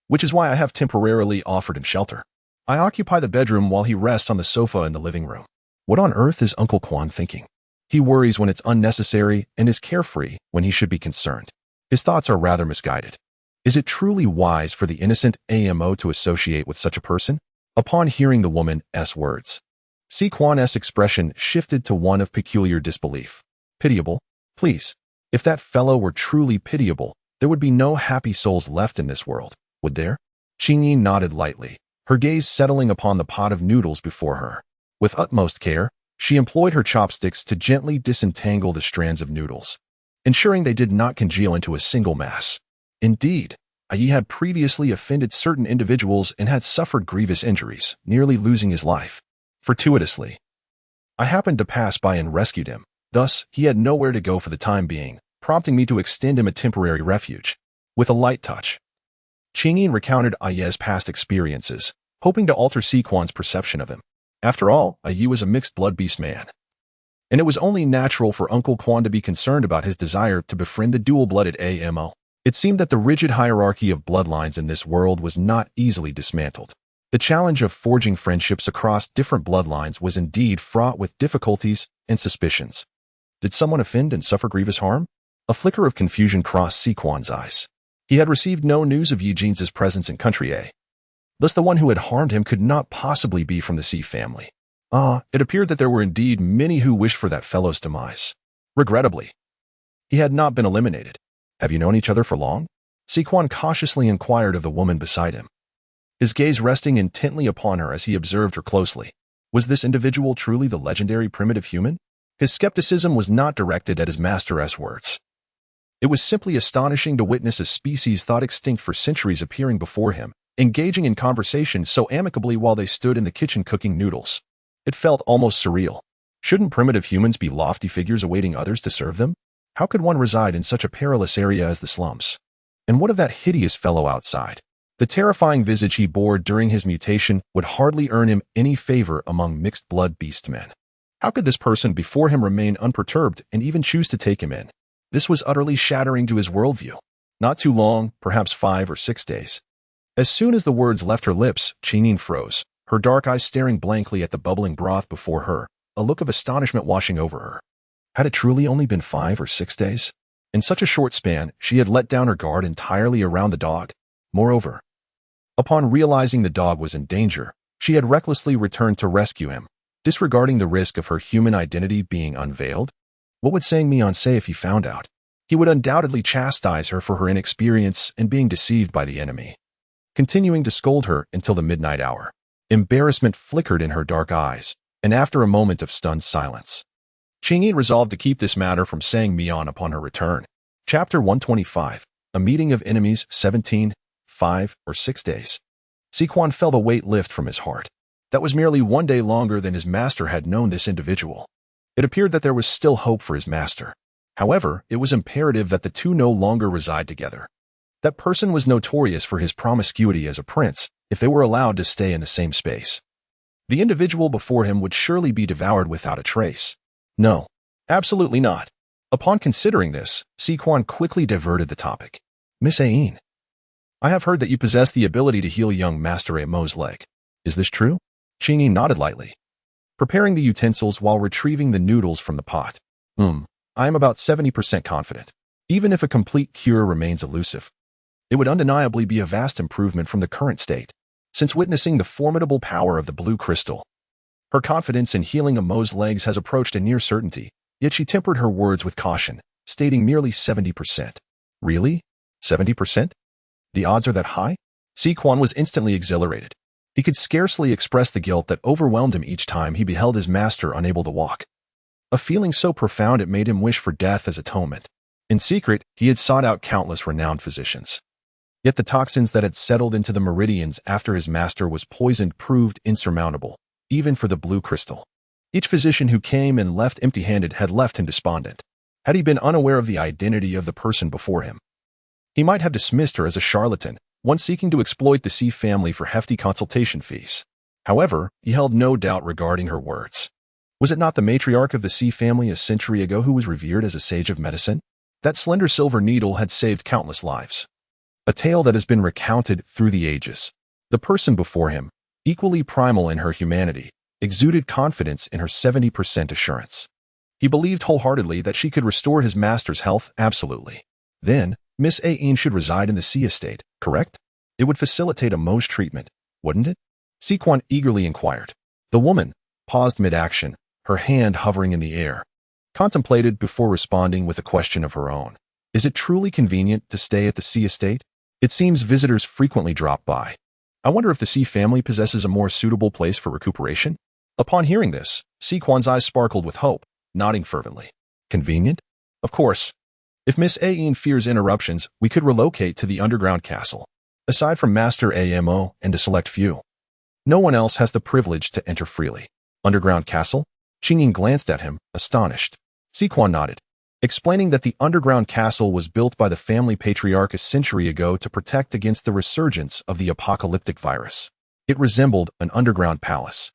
which is why I have temporarily offered him shelter. I occupy the bedroom while he rests on the sofa in the living room." What on earth is Uncle Quan thinking? He worries when it's unnecessary and is carefree when he should be concerned. His thoughts are rather misguided. Is it truly wise for the innocent AMO to associate with such a person? Upon hearing the woman's words, Si Quan's expression shifted to one of peculiar disbelief. Pitiable? Please. If that fellow were truly pitiable, there would be no happy souls left in this world, would there? Qingyin nodded lightly, her gaze settling upon the pot of noodles before her. With utmost care, she employed her chopsticks to gently disentangle the strands of noodles, ensuring they did not congeal into a single mass. Indeed, Yi had previously offended certain individuals and had suffered grievous injuries, nearly losing his life. Fortuitously, I happened to pass by and rescued him. Thus, he had nowhere to go for the time being, prompting me to extend him a temporary refuge. With a light touch, Qingyin recounted Yi's past experiences, hoping to alter Si Quan's perception of him. After all, Yi was a mixed-blood beast man, and it was only natural for Uncle Quan to be concerned about his desire to befriend the dual-blooded AMO. It seemed that the rigid hierarchy of bloodlines in this world was not easily dismantled. The challenge of forging friendships across different bloodlines was indeed fraught with difficulties and suspicions. Did someone offend and suffer grievous harm? A flicker of confusion crossed Si Quan's eyes. He had received no news of Yi Jin's presence in Country A. Thus the one who had harmed him could not possibly be from the Si family. It appeared that there were indeed many who wished for that fellow's demise. Regrettably, he had not been eliminated. Have you known each other for long? Si Quan cautiously inquired of the woman beside him, his gaze resting intently upon her as he observed her closely. Was this individual truly the legendary primitive human? His skepticism was not directed at his master's words. It was simply astonishing to witness a species thought extinct for centuries appearing before him, engaging in conversation so amicably while they stood in the kitchen cooking noodles. It felt almost surreal. Shouldn't primitive humans be lofty figures awaiting others to serve them? How could one reside in such a perilous area as the slums? And what of that hideous fellow outside? The terrifying visage he bore during his mutation would hardly earn him any favor among mixed-blood beast men. How could this person before him remain unperturbed and even choose to take him in? This was utterly shattering to his worldview. Not too long, perhaps 5 or 6 days. As soon as the words left her lips, Qingyin froze, her dark eyes staring blankly at the bubbling broth before her, a look of astonishment washing over her. Had it truly only been 5 or 6 days? In such a short span, she had let down her guard entirely around the dog. Moreover, upon realizing the dog was in danger, she had recklessly returned to rescue him, disregarding the risk of her human identity being unveiled. What would Sang Mian say if he found out? He would undoubtedly chastise her for her inexperience and being deceived by the enemy, continuing to scold her until the midnight hour. Embarrassment flickered in her dark eyes, and after a moment of stunned silence, Qingyin resolved to keep this matter from Sang Mian upon her return. Chapter 125. A Meeting of Enemies. 17, 5 or 6 days. Si Quan felt a weight lift from his heart. That was merely 1 day longer than his master had known this individual. It appeared that there was still hope for his master. However, it was imperative that the two no longer reside together. That person was notorious for his promiscuity as a prince if they were allowed to stay in the same space. The individual before him would surely be devoured without a trace. No, absolutely not. Upon considering this, Si Quan quickly diverted the topic. Miss Ain, I have heard that you possess the ability to heal young Master Amo's leg. Is this true? Qingyin nodded lightly, preparing the utensils while retrieving the noodles from the pot. I am about 70% confident. Even if a complete cure remains elusive, it would undeniably be a vast improvement from the current state, since witnessing the formidable power of the blue crystal. Her confidence in healing Amo's legs has approached a near certainty, yet she tempered her words with caution, stating merely 70%. Really? 70%? The odds are that high? Si Quan was instantly exhilarated. He could scarcely express the guilt that overwhelmed him each time he beheld his master unable to walk. A feeling so profound it made him wish for death as atonement. In secret, he had sought out countless renowned physicians. Yet the toxins that had settled into the meridians after his master was poisoned proved insurmountable, even for the blue crystal. Each physician who came and left empty-handed had left him despondent. Had he been unaware of the identity of the person before him, he might have dismissed her as a charlatan, one seeking to exploit the Si family for hefty consultation fees. However, he held no doubt regarding her words. Was it not the matriarch of the C family a century ago who was revered as a sage of medicine? That slender silver needle had saved countless lives. A tale that has been recounted through the ages. The person before him, equally primal in her humanity, exuded confidence in her 70% assurance. He believed wholeheartedly that she could restore his master's health absolutely. Then, Miss Ain should reside in the sea estate, correct? It would facilitate a Mohs treatment, wouldn't it? Sequan eagerly inquired. The woman paused mid-action, her hand hovering in the air, contemplated before responding with a question of her own. Is it truly convenient to stay at the sea estate? It seems visitors frequently drop by. I wonder if the C family possesses a more suitable place for recuperation? Upon hearing this, Sequan's eyes sparkled with hope, nodding fervently. Convenient? Of course. If Miss Ain fears interruptions, we could relocate to the underground castle. Aside from Master Amo and a select few, no one else has the privilege to enter freely. Underground castle? Qingyin glanced at him, astonished. Sequan nodded, explaining that the underground castle was built by the family patriarch a century ago to protect against the resurgence of the apocalyptic virus. It resembled an underground palace,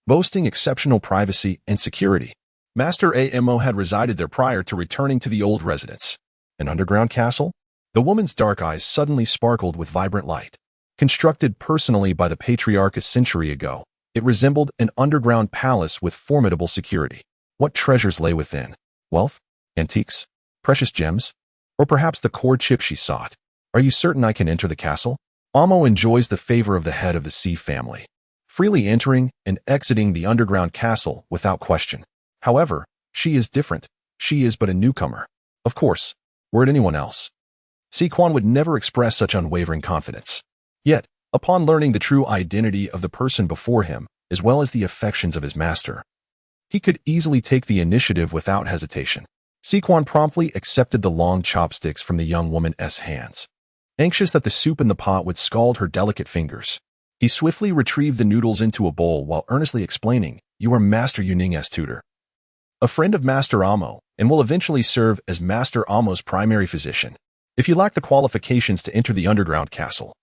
boasting exceptional privacy and security. Master Amo had resided there prior to returning to the old residence. An underground castle? The woman's dark eyes suddenly sparkled with vibrant light. Constructed personally by the patriarch a century ago, it resembled an underground palace with formidable security. What treasures lay within? Wealth? Antiques? Precious gems? Or perhaps the core chip she sought? Are you certain I can enter the castle? Amo enjoys the favor of the head of the C family, freely entering and exiting the underground castle without question. However, she is different. She is but a newcomer. Of course, were it anyone else, Sequan would never express such unwavering confidence. Yet, upon learning the true identity of the person before him, as well as the affections of his master, he could easily take the initiative without hesitation. Sequan promptly accepted the long chopsticks from the young woman's hands. Anxious that the soup in the pot would scald her delicate fingers, he swiftly retrieved the noodles into a bowl while earnestly explaining, "You are Master Yuning's tutor, a friend of Master Amo, and will eventually serve as Master Amo's primary physician. If you lack the qualifications to enter the underground castle,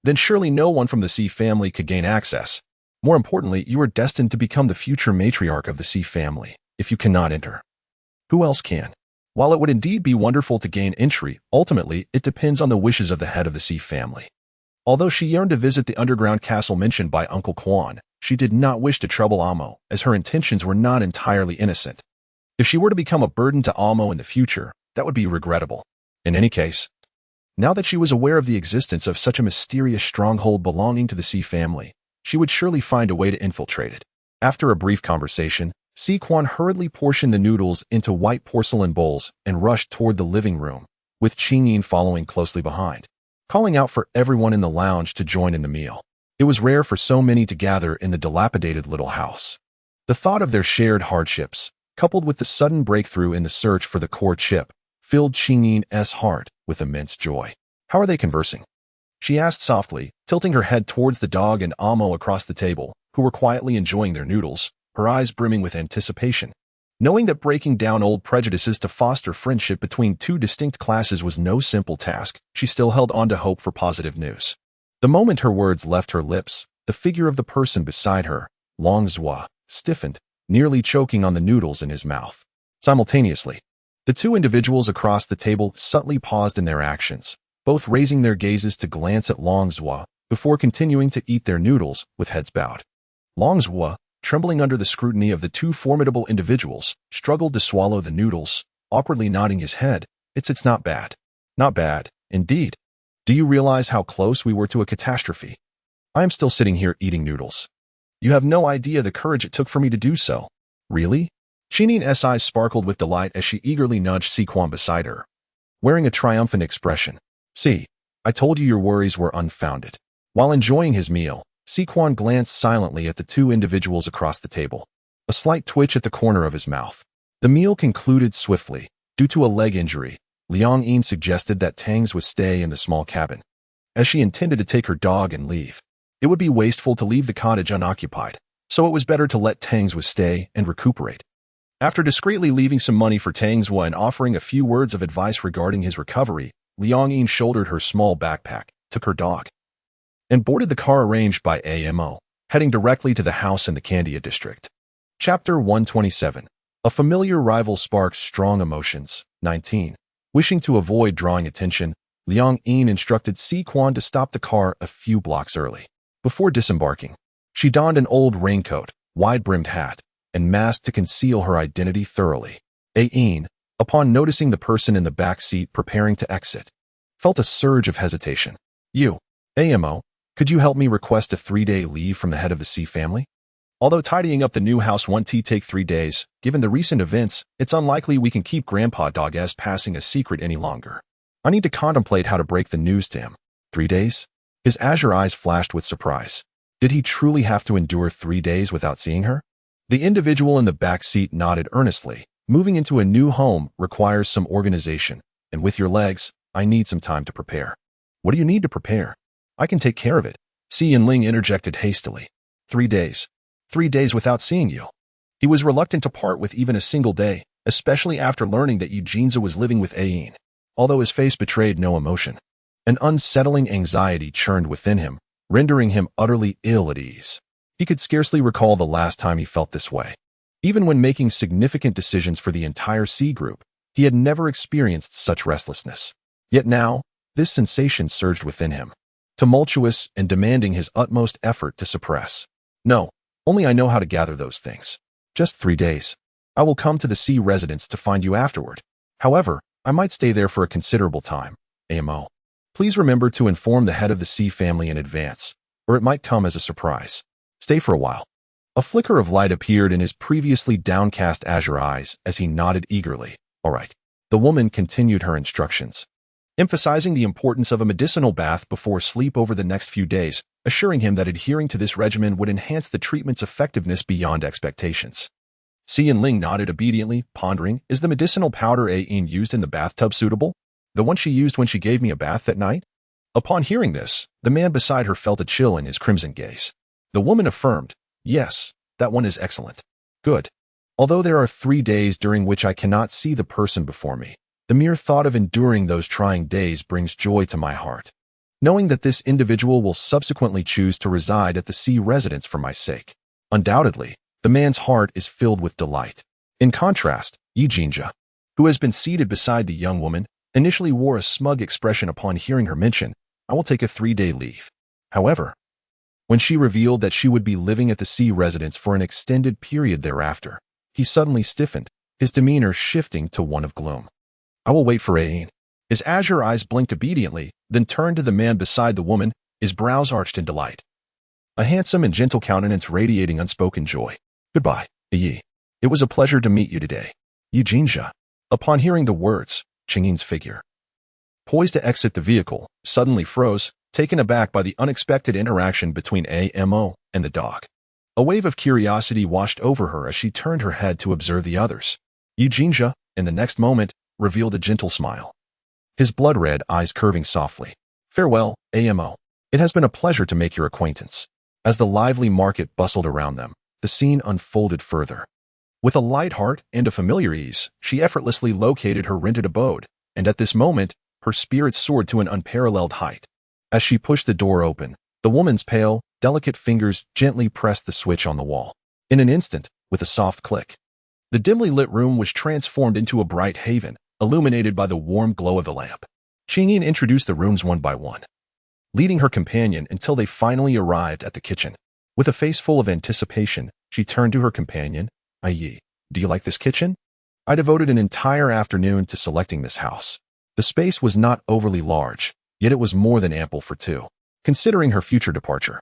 then surely no one from the C family could gain access. More importantly, you are destined to become the future matriarch of the C family. If you cannot enter, who else can? While it would indeed be wonderful to gain entry, ultimately it depends on the wishes of the head of the C family." Although she yearned to visit the underground castle mentioned by Uncle Quan, she did not wish to trouble Amo, as her intentions were not entirely innocent. If she were to become a burden to Amo in the future, that would be regrettable. In any case, now that she was aware of the existence of such a mysterious stronghold belonging to the C family, she would surely find a way to infiltrate it. After a brief conversation, Sequan hurriedly portioned the noodles into white porcelain bowls and rushed toward the living room, with Qingyin following closely behind, calling out for everyone in the lounge to join in the meal. It was rare for so many to gather in the dilapidated little house. The thought of their shared hardships, coupled with the sudden breakthrough in the search for the core chip, filled Qingyin's heart with immense joy. "How are they conversing?" she asked softly, tilting her head towards the dog and Amo across the table, who were quietly enjoying their noodles, her eyes brimming with anticipation. Knowing that breaking down old prejudices to foster friendship between two distinct classes was no simple task, she still held on to hope for positive news. The moment her words left her lips, the figure of the person beside her, Longzhua, stiffened, nearly choking on the noodles in his mouth. Simultaneously, the two individuals across the table subtly paused in their actions, both raising their gazes to glance at Longzhua before continuing to eat their noodles with heads bowed. Longzhua, trembling under the scrutiny of the two formidable individuals, struggled to swallow the noodles, awkwardly nodding his head. It's not bad. Not bad, indeed. Do you realize how close we were to a catastrophe? I am still sitting here eating noodles. You have no idea the courage it took for me to do so." "Really?" Qingyin's eyes sparkled with delight as she eagerly nudged Sequan beside her, wearing a triumphant expression. "See, I told you your worries were unfounded." While enjoying his meal, Sequan glanced silently at the two individuals across the table, a slight twitch at the corner of his mouth. The meal concluded swiftly. Due to a leg injury, Liang Yin suggested that Tangs would stay in the small cabin, as she intended to take her dog and leave. It would be wasteful to leave the cottage unoccupied, so it was better to let Tangs stay and recuperate. After discreetly leaving some money for Tangswa and offering a few words of advice regarding his recovery, Liang Yin shouldered her small backpack, took her dog, and boarded the car arranged by Amo, heading directly to the house in the Candia district. Chapter 127. A familiar rival sparks strong emotions. 19. Wishing to avoid drawing attention, Liang Yin instructed Si Quan to stop the car a few blocks early. Before disembarking, she donned an old raincoat, wide-brimmed hat, and mask to conceal her identity thoroughly. Yin, upon noticing the person in the back seat preparing to exit, felt a surge of hesitation. You, Amo, could you help me request a 3-day leave from the head of the Si family? Although tidying up the new house won't take 3 days, given the recent events, it's unlikely we can keep Grandpa Dog as passing a secret any longer. I need to contemplate how to break the news to him. 3 days? His azure eyes flashed with surprise. Did he truly have to endure 3 days without seeing her? The individual in the back seat nodded earnestly. Moving into a new home requires some organization, and with your legs, I need some time to prepare. What do you need to prepare? I can take care of it. Si Yinling interjected hastily. 3 days. 3 days without seeing you. He was reluctant to part with even a single day, especially after learning that Eugenia was living with Ayin. Although his face betrayed no emotion, an unsettling anxiety churned within him, rendering him utterly ill at ease. He could scarcely recall the last time he felt this way. Even when making significant decisions for the entire C group, he had never experienced such restlessness. Yet now, this sensation surged within him, tumultuous and demanding his utmost effort to suppress. No, only I know how to gather those things. Just 3 days. I will come to the C residence to find you afterward. However, I might stay there for a considerable time. Amo. Please remember to inform the head of the C family in advance, or it might come as a surprise. Stay for a while. A flicker of light appeared in his previously downcast azure eyes as he nodded eagerly. All right. The woman continued her instructions, emphasizing the importance of a medicinal bath before sleep over the next few days, assuring him that adhering to this regimen would enhance the treatment's effectiveness beyond expectations. Si Yinling nodded obediently, pondering, is the medicinal powder Ayin used in the bathtub suitable? The one she used when she gave me a bath that night? Upon hearing this, the man beside her felt a chill in his crimson gaze. The woman affirmed, yes, that one is excellent. Good. Although there are 3 days during which I cannot see the person before me, the mere thought of enduring those trying days brings joy to my heart. Knowing that this individual will subsequently choose to reside at the C residence for my sake. Undoubtedly, the man's heart is filled with delight. In contrast, Eugenia, who has been seated beside the young woman, initially wore a smug expression upon hearing her mention, I will take a 3-day leave. However, when she revealed that she would be living at the C residence for an extended period thereafter, he suddenly stiffened, his demeanor shifting to one of gloom. I will wait for Ayin. His azure eyes blinked obediently, then turned to the man beside the woman, his brows arched in delight. A handsome and gentle countenance radiating unspoken joy. Goodbye, Yi. It was a pleasure to meet you today. Eugenia. Upon hearing the words, Qingyin's figure, poised to exit the vehicle, suddenly froze, taken aback by the unexpected interaction between Amo and the dog. A wave of curiosity washed over her as she turned her head to observe the others. Eugenia, in the next moment, revealed a gentle smile, his blood-red eyes curving softly. Farewell, Amo. It has been a pleasure to make your acquaintance. As the lively market bustled around them, the scene unfolded further. With a light heart and a familiar ease, she effortlessly located her rented abode, and at this moment, her spirits soared to an unparalleled height. As she pushed the door open, the woman's pale, delicate fingers gently pressed the switch on the wall. In an instant, with a soft click, the dimly lit room was transformed into a bright haven, illuminated by the warm glow of the lamp. Qingyin introduced the rooms one by one, leading her companion until they finally arrived at the kitchen. With a face full of anticipation, she turned to her companion. Yi, do you like this kitchen? I devoted an entire afternoon to selecting this house. The space was not overly large, yet it was more than ample for two. Considering her future departure,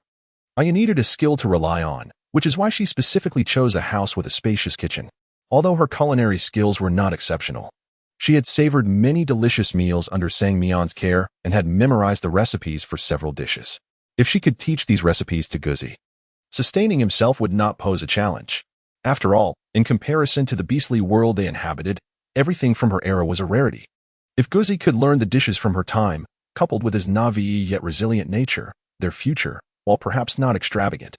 Aya needed a skill to rely on, which is why she specifically chose a house with a spacious kitchen. Although her culinary skills were not exceptional, she had savored many delicious meals under Sang Mian's care and had memorized the recipes for several dishes. If she could teach these recipes to Guzi, sustaining himself would not pose a challenge. After all, in comparison to the beastly world they inhabited, everything from her era was a rarity. If Guzi could learn the dishes from her time, coupled with his naive yet resilient nature, their future, while perhaps not extravagant,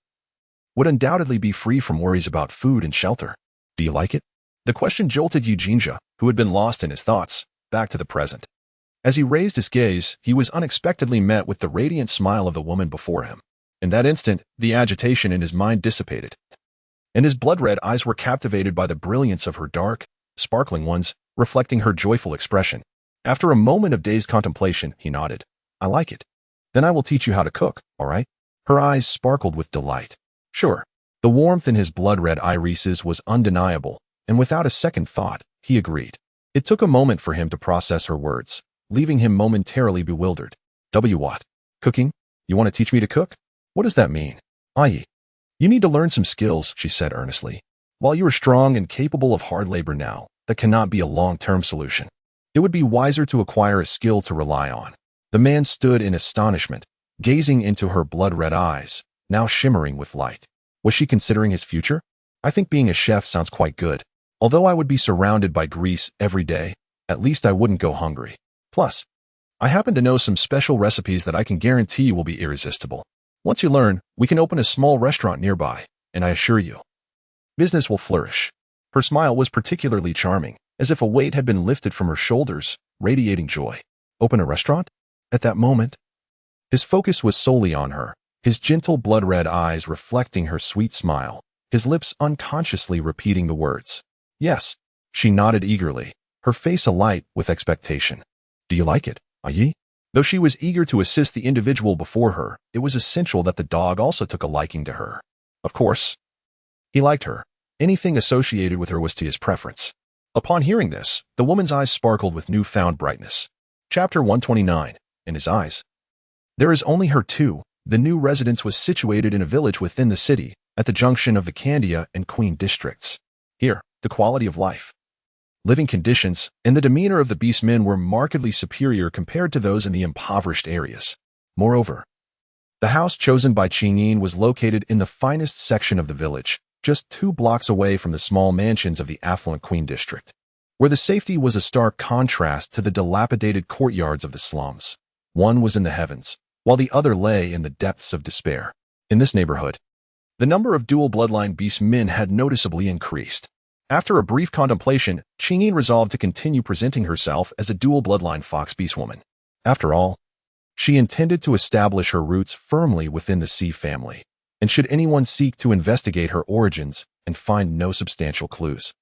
would undoubtedly be free from worries about food and shelter. Do you like it? The question jolted Eugenia, who had been lost in his thoughts, back to the present. As he raised his gaze, he was unexpectedly met with the radiant smile of the woman before him. In that instant, the agitation in his mind dissipated. and his blood-red eyes were captivated by the brilliance of her dark, sparkling ones, reflecting her joyful expression. After a moment of dazed contemplation, he nodded. I like it. Then I will teach you how to cook, all right? Her eyes sparkled with delight. Sure. The warmth in his blood-red irises was undeniable, and without a second thought, he agreed. It took a moment for him to process her words, leaving him momentarily bewildered. What? Cooking? You want to teach me to cook? What does that mean? I.e., you need to learn some skills, she said earnestly. While you are strong and capable of hard labor now, that cannot be a long-term solution. It would be wiser to acquire a skill to rely on. The man stood in astonishment, gazing into her blood-red eyes, now shimmering with light. Was she considering his future? I think being a chef sounds quite good. Although I would be surrounded by grease every day, at least I wouldn't go hungry. Plus, I happen to know some special recipes that I can guarantee will be irresistible. Once you learn, we can open a small restaurant nearby, and I assure you, business will flourish. Her smile was particularly charming, as if a weight had been lifted from her shoulders, radiating joy. Open a restaurant? At that moment, his focus was solely on her, his gentle blood-red eyes reflecting her sweet smile, his lips unconsciously repeating the words. Yes, she nodded eagerly, her face alight with expectation. Do you like it, Ayi? Though she was eager to assist the individual before her, it was essential that the dog also took a liking to her. Of course, he liked her. Anything associated with her was to his preference. Upon hearing this, the woman's eyes sparkled with newfound brightness. Chapter 129. In his eyes. There is only her too. The new residence was situated in a village within the city, at the junction of the Candia and Queen districts. Here, the quality of life, living conditions, and the demeanor of the beast men were markedly superior compared to those in the impoverished areas. Moreover, the house chosen by Qingyin was located in the finest section of the village, just 2 blocks away from the small mansions of the affluent Queen district, where the safety was a stark contrast to the dilapidated courtyards of the slums. One was in the heavens, while the other lay in the depths of despair. In this neighborhood, the number of dual bloodline beast men had noticeably increased. After a brief contemplation, Qingyin resolved to continue presenting herself as a dual bloodline fox beast woman. After all, she intended to establish her roots firmly within the Sea family, and should anyone seek to investigate her origins and find no substantial clues,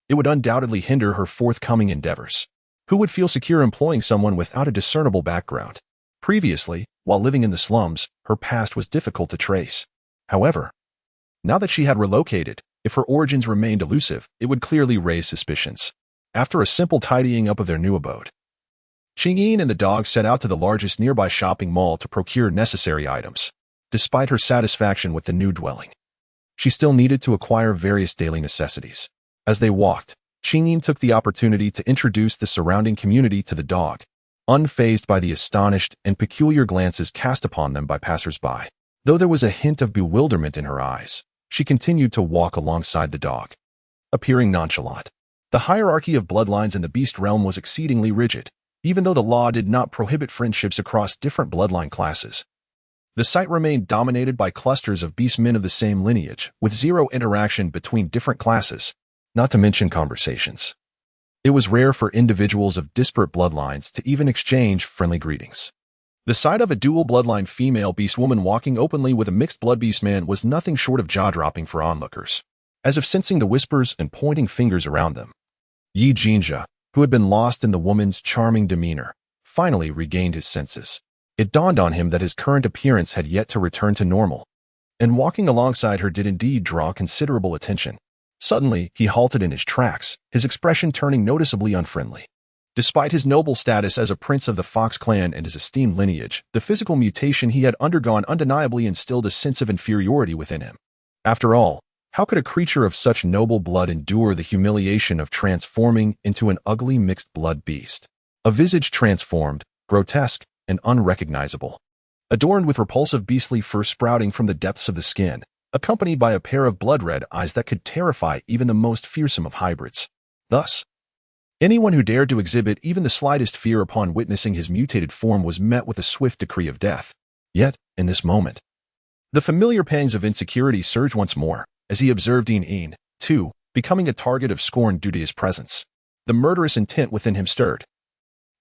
it would undoubtedly hinder her forthcoming endeavors. Who would feel secure employing someone without a discernible background? Previously, while living in the slums, her past was difficult to trace. However, now that she had relocated, if her origins remained elusive, it would clearly raise suspicions. After a simple tidying up of their new abode, Qingyin and the dog set out to the largest nearby shopping mall to procure necessary items. Despite her satisfaction with the new dwelling, she still needed to acquire various daily necessities. As they walked, Qingyin took the opportunity to introduce the surrounding community to the dog, unfazed by the astonished and peculiar glances cast upon them by passers-by. Though there was a hint of bewilderment in her eyes, she continued to walk alongside the dog, appearing nonchalant. The hierarchy of bloodlines in the beast realm was exceedingly rigid, even though the law did not prohibit friendships across different bloodline classes. The site remained dominated by clusters of beast men of the same lineage, with zero interaction between different classes, not to mention conversations. It was rare for individuals of disparate bloodlines to even exchange friendly greetings. The sight of a dual bloodline female beast woman walking openly with a mixed blood beast man was nothing short of jaw-dropping for onlookers. As if sensing the whispers and pointing fingers around them, Yi Jinja, who had been lost in the woman's charming demeanor, finally regained his senses. It dawned on him that his current appearance had yet to return to normal, and walking alongside her did indeed draw considerable attention. Suddenly, he halted in his tracks, his expression turning noticeably unfriendly. Despite his noble status as a prince of the Fox clan and his esteemed lineage, the physical mutation he had undergone undeniably instilled a sense of inferiority within him. After all, how could a creature of such noble blood endure the humiliation of transforming into an ugly mixed-blood beast? A visage transformed, grotesque, and unrecognizable, adorned with repulsive beastly fur sprouting from the depths of the skin, accompanied by a pair of blood-red eyes that could terrify even the most fearsome of hybrids. Thus, anyone who dared to exhibit even the slightest fear upon witnessing his mutated form was met with a swift decree of death. Yet, in this moment, the familiar pangs of insecurity surged once more, as he observed Yin, too, becoming a target of scorn due to his presence. The murderous intent within him stirred,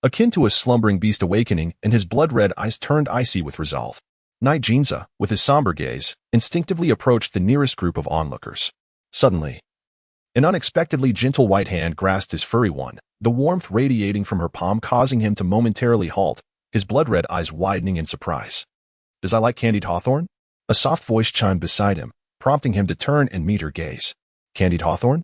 akin to a slumbering beast awakening, and his blood-red eyes turned icy with resolve. Night Jinza, with his somber gaze, instinctively approached the nearest group of onlookers. Suddenly, an unexpectedly gentle white hand grasped his furry one, the warmth radiating from her palm causing him to momentarily halt, his blood-red eyes widening in surprise. "Does I like candied hawthorn?" A soft voice chimed beside him, prompting him to turn and meet her gaze. Candied hawthorn?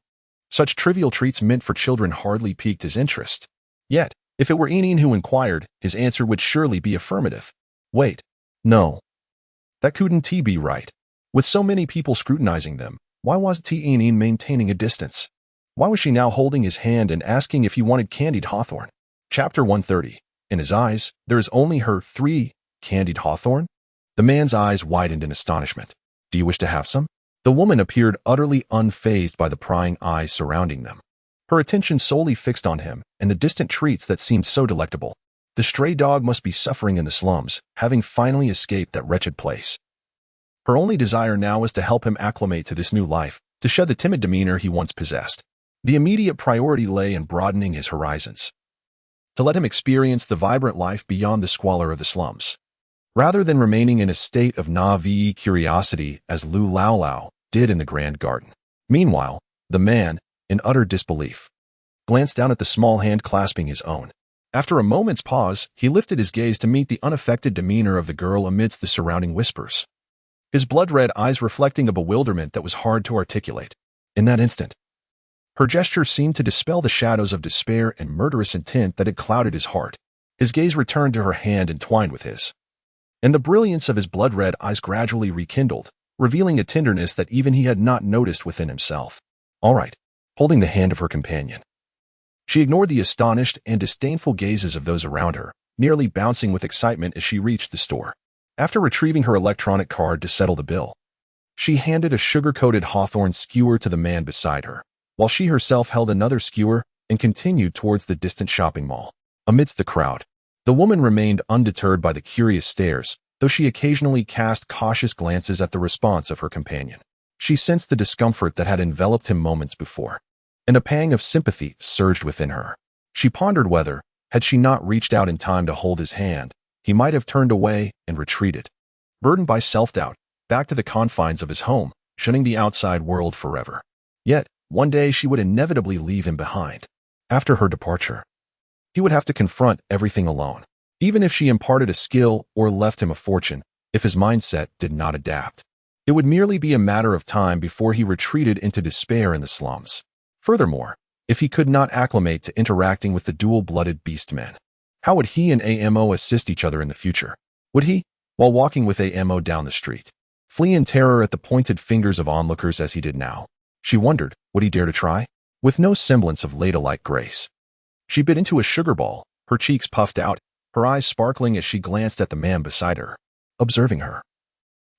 Such trivial treats meant for children hardly piqued his interest. Yet, if it were Eneen who inquired, his answer would surely be affirmative. Wait. No. That couldn't be right. With so many people scrutinizing them, why wasn't Eneen maintaining a distance? Why was she now holding his hand and asking if he wanted candied hawthorn? Chapter 130. In his eyes, there is only her. 3. Candied hawthorn? The man's eyes widened in astonishment. Do you wish to have some? The woman appeared utterly unfazed by the prying eyes surrounding them. Her attention solely fixed on him and the distant treats that seemed so delectable. The stray dog must be suffering in the slums, having finally escaped that wretched place. Her only desire now was to help him acclimate to this new life, to shed the timid demeanor he once possessed. The immediate priority lay in broadening his horizons, to let him experience the vibrant life beyond the squalor of the slums, rather than remaining in a state of naive curiosity as Lu Lao Lao did in the Grand Garden. Meanwhile, the man, in utter disbelief, glanced down at the small hand clasping his own. After a moment's pause, he lifted his gaze to meet the unaffected demeanor of the girl amidst the surrounding whispers, his blood-red eyes reflecting a bewilderment that was hard to articulate. In that instant, her gesture seemed to dispel the shadows of despair and murderous intent that had clouded his heart. His gaze returned to her hand entwined with his, and the brilliance of his blood-red eyes gradually rekindled, revealing a tenderness that even he had not noticed within himself. All right, holding the hand of her companion, she ignored the astonished and disdainful gazes of those around her, nearly bouncing with excitement as she reached the store. After retrieving her electronic card to settle the bill, she handed a sugar-coated hawthorn skewer to the man beside her, while she herself held another skewer and continued towards the distant shopping mall. Amidst the crowd, the woman remained undeterred by the curious stares, though she occasionally cast cautious glances at the response of her companion. She sensed the discomfort that had enveloped him moments before, and a pang of sympathy surged within her. She pondered whether, had she not reached out in time to hold his hand, he might have turned away and retreated, burdened by self-doubt, back to the confines of his home, shunning the outside world forever. Yet, one day she would inevitably leave him behind. After her departure, he would have to confront everything alone, even if she imparted a skill or left him a fortune. If his mindset did not adapt, it would merely be a matter of time before he retreated into despair in the slums. Furthermore, if he could not acclimate to interacting with the dual-blooded beastmen, how would he and AMO assist each other in the future? Would he, while walking with AMO down the street, flee in terror at the pointed fingers of onlookers as he did now? She wondered, would he dare to try? With no semblance of ladylike grace, she bit into a sugar ball, her cheeks puffed out, her eyes sparkling as she glanced at the man beside her, observing her.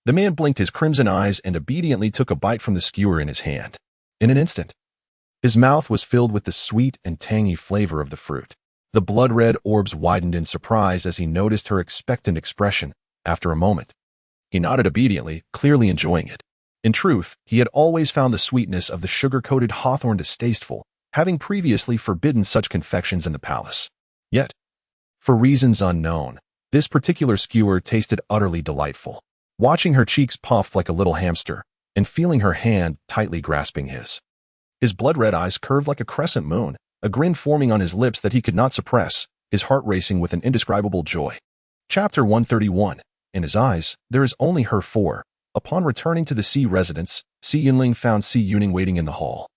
The man blinked his crimson eyes and obediently took a bite from the skewer in his hand. In an instant, his mouth was filled with the sweet and tangy flavor of the fruit. The blood-red orbs widened in surprise as he noticed her expectant expression. After a moment, he nodded obediently, clearly enjoying it. In truth, he had always found the sweetness of the sugar-coated hawthorn distasteful, having previously forbidden such confections in the palace. Yet, for reasons unknown, this particular skewer tasted utterly delightful. Watching her cheeks puff like a little hamster, and feeling her hand tightly grasping his blood-red eyes curved like a crescent moon, a grin forming on his lips that he could not suppress, his heart racing with an indescribable joy. Chapter 131. In his eyes, there is only her. 4. Upon returning to the Sea residence, Si Yunling found Si Yuning waiting in the hall,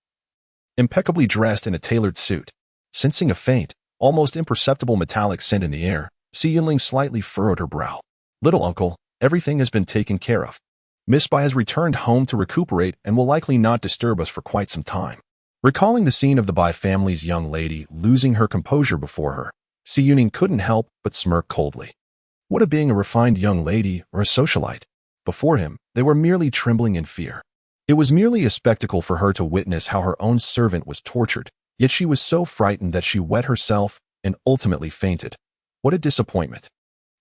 impeccably dressed in a tailored suit. Sensing a faint, almost imperceptible metallic scent in the air, Si Yunling slightly furrowed her brow. "Little uncle, everything has been taken care of. Miss Bai has returned home to recuperate and will likely not disturb us for quite some time." Recalling the scene of the Bai family's young lady losing her composure before her, Si Yuning couldn't help but smirk coldly. What of being a refined young lady or a socialite? Before him, they were merely trembling in fear. It was merely a spectacle for her to witness how her own servant was tortured, yet she was so frightened that she wet herself and ultimately fainted. What a disappointment.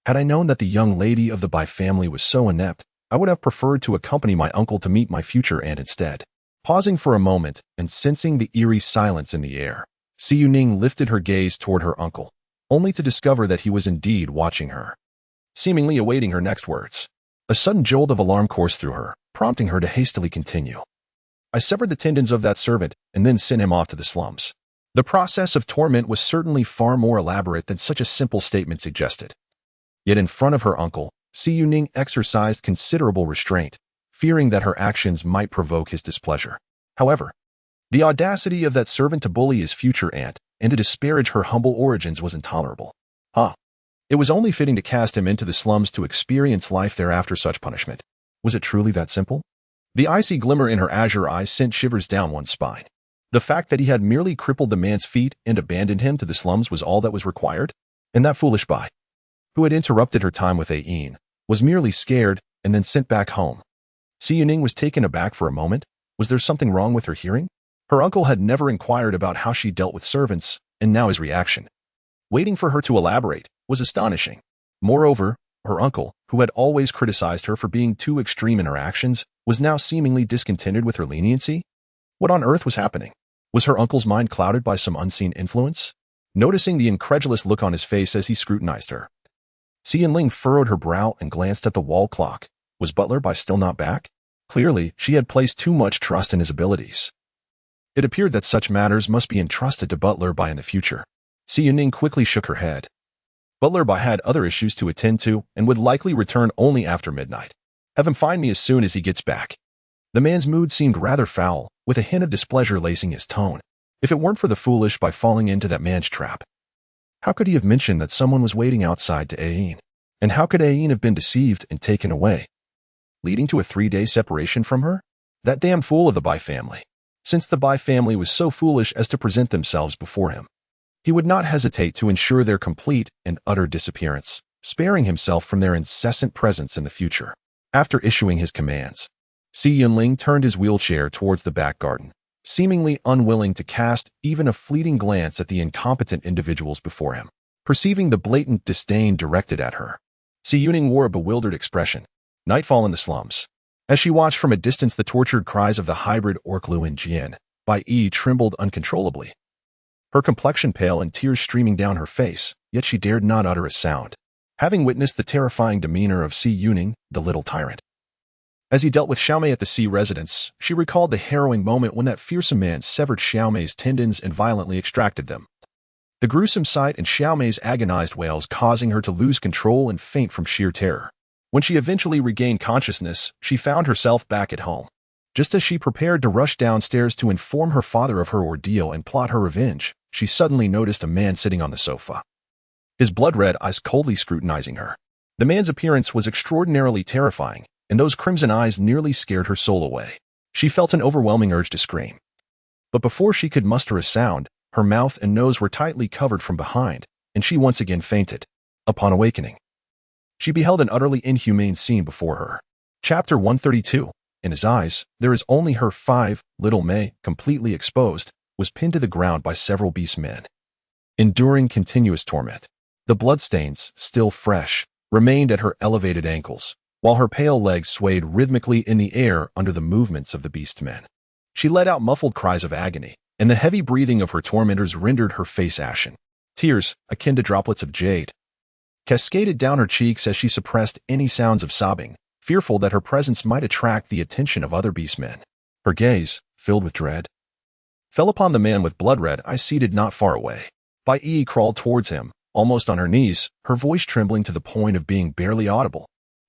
Had I known that the young lady of the Bai family was so inept, I would have preferred to accompany my uncle to meet my future aunt instead. Pausing for a moment and sensing the eerie silence in the air, Si Yuning lifted her gaze toward her uncle, only to discover that he was indeed watching her, seemingly awaiting her next words. A sudden jolt of alarm coursed through her, prompting her to hastily continue. I severed the tendons of that servant and then sent him off to the slums. The process of torment was certainly far more elaborate than such a simple statement suggested. Yet in front of her uncle, Si Yuning exercised considerable restraint, fearing that her actions might provoke his displeasure. However, the audacity of that servant to bully his future aunt and to disparage her humble origins was intolerable. It was only fitting to cast him into the slums to experience life there after such punishment. Was it truly that simple? The icy glimmer in her azure eyes sent shivers down one's spine. The fact that he had merely crippled the man's feet and abandoned him to the slums was all that was required? And that foolish Bai, who had interrupted her time with Ayin, was merely scared and then sent back home. Si Yuning was taken aback for a moment. Was there something wrong with her hearing? Her uncle had never inquired about how she dealt with servants, and now his reaction, waiting for her to elaborate, was astonishing. Moreover, her uncle, who had always criticized her for being too extreme in her actions, was now seemingly discontented with her leniency. What on earth was happening? Was her uncle's mind clouded by some unseen influence? Noticing the incredulous look on his face as he scrutinized her, Si Yuning furrowed her brow and glanced at the wall clock. Was Butler Bai still not back? Clearly, she had placed too much trust in his abilities. It appeared that such matters must be entrusted to Butler Bai in the future. Si Yuning quickly shook her head. Butler Bai had other issues to attend to and would likely return only after midnight. Have him find me as soon as he gets back. The man's mood seemed rather foul, with a hint of displeasure lacing his tone. If it weren't for the foolish Bai falling into that man's trap, how could he have mentioned that someone was waiting outside to Ayin? And how could Ayin have been deceived and taken away, leading to a 3-day separation from her? That damn fool of the Bai family. Since the Bai family was so foolish as to present themselves before him, he would not hesitate to ensure their complete and utter disappearance, sparing himself from their incessant presence in the future. After issuing his commands, Si Yuning turned his wheelchair towards the back garden, seemingly unwilling to cast even a fleeting glance at the incompetent individuals before him. Perceiving the blatant disdain directed at her, Si Yuning wore a bewildered expression. Nightfall in the slums. As she watched from a distance the tortured cries of the hybrid orc Lu and Jian, Bai Yi trembled uncontrollably. Her complexion pale and tears streaming down her face, yet she dared not utter a sound, having witnessed the terrifying demeanor of Si Yuning, the little tyrant. As he dealt with Xiaomei at the Sea residence, she recalled the harrowing moment when that fearsome man severed Xiaomei's tendons and violently extracted them. The gruesome sight and Xiaomei's agonized wails causing her to lose control and faint from sheer terror. When she eventually regained consciousness, she found herself back at home. Just as she prepared to rush downstairs to inform her father of her ordeal and plot her revenge, she suddenly noticed a man sitting on the sofa, his blood-red eyes coldly scrutinizing her. The man's appearance was extraordinarily terrifying, and those crimson eyes nearly scared her soul away. She felt an overwhelming urge to scream. But before she could muster a sound, her mouth and nose were tightly covered from behind, and she once again fainted. Upon awakening, she beheld an utterly inhumane scene before her. Chapter 132. In his eyes, there is only her 5, little Mei, completely exposed, was pinned to the ground by several beast men, enduring continuous torment. The bloodstains, still fresh, remained at her elevated ankles, while her pale legs swayed rhythmically in the air under the movements of the beast men. She let out muffled cries of agony, and the heavy breathing of her tormentors rendered her face ashen. Tears, akin to droplets of jade, cascaded down her cheeks as she suppressed any sounds of sobbing, fearful that her presence might attract the attention of other beastmen. Her gaze, filled with dread, fell upon the man with blood-red eyes seated not far away. Bai Yi crawled towards him, almost on her knees, her voice trembling to the point of being barely audible.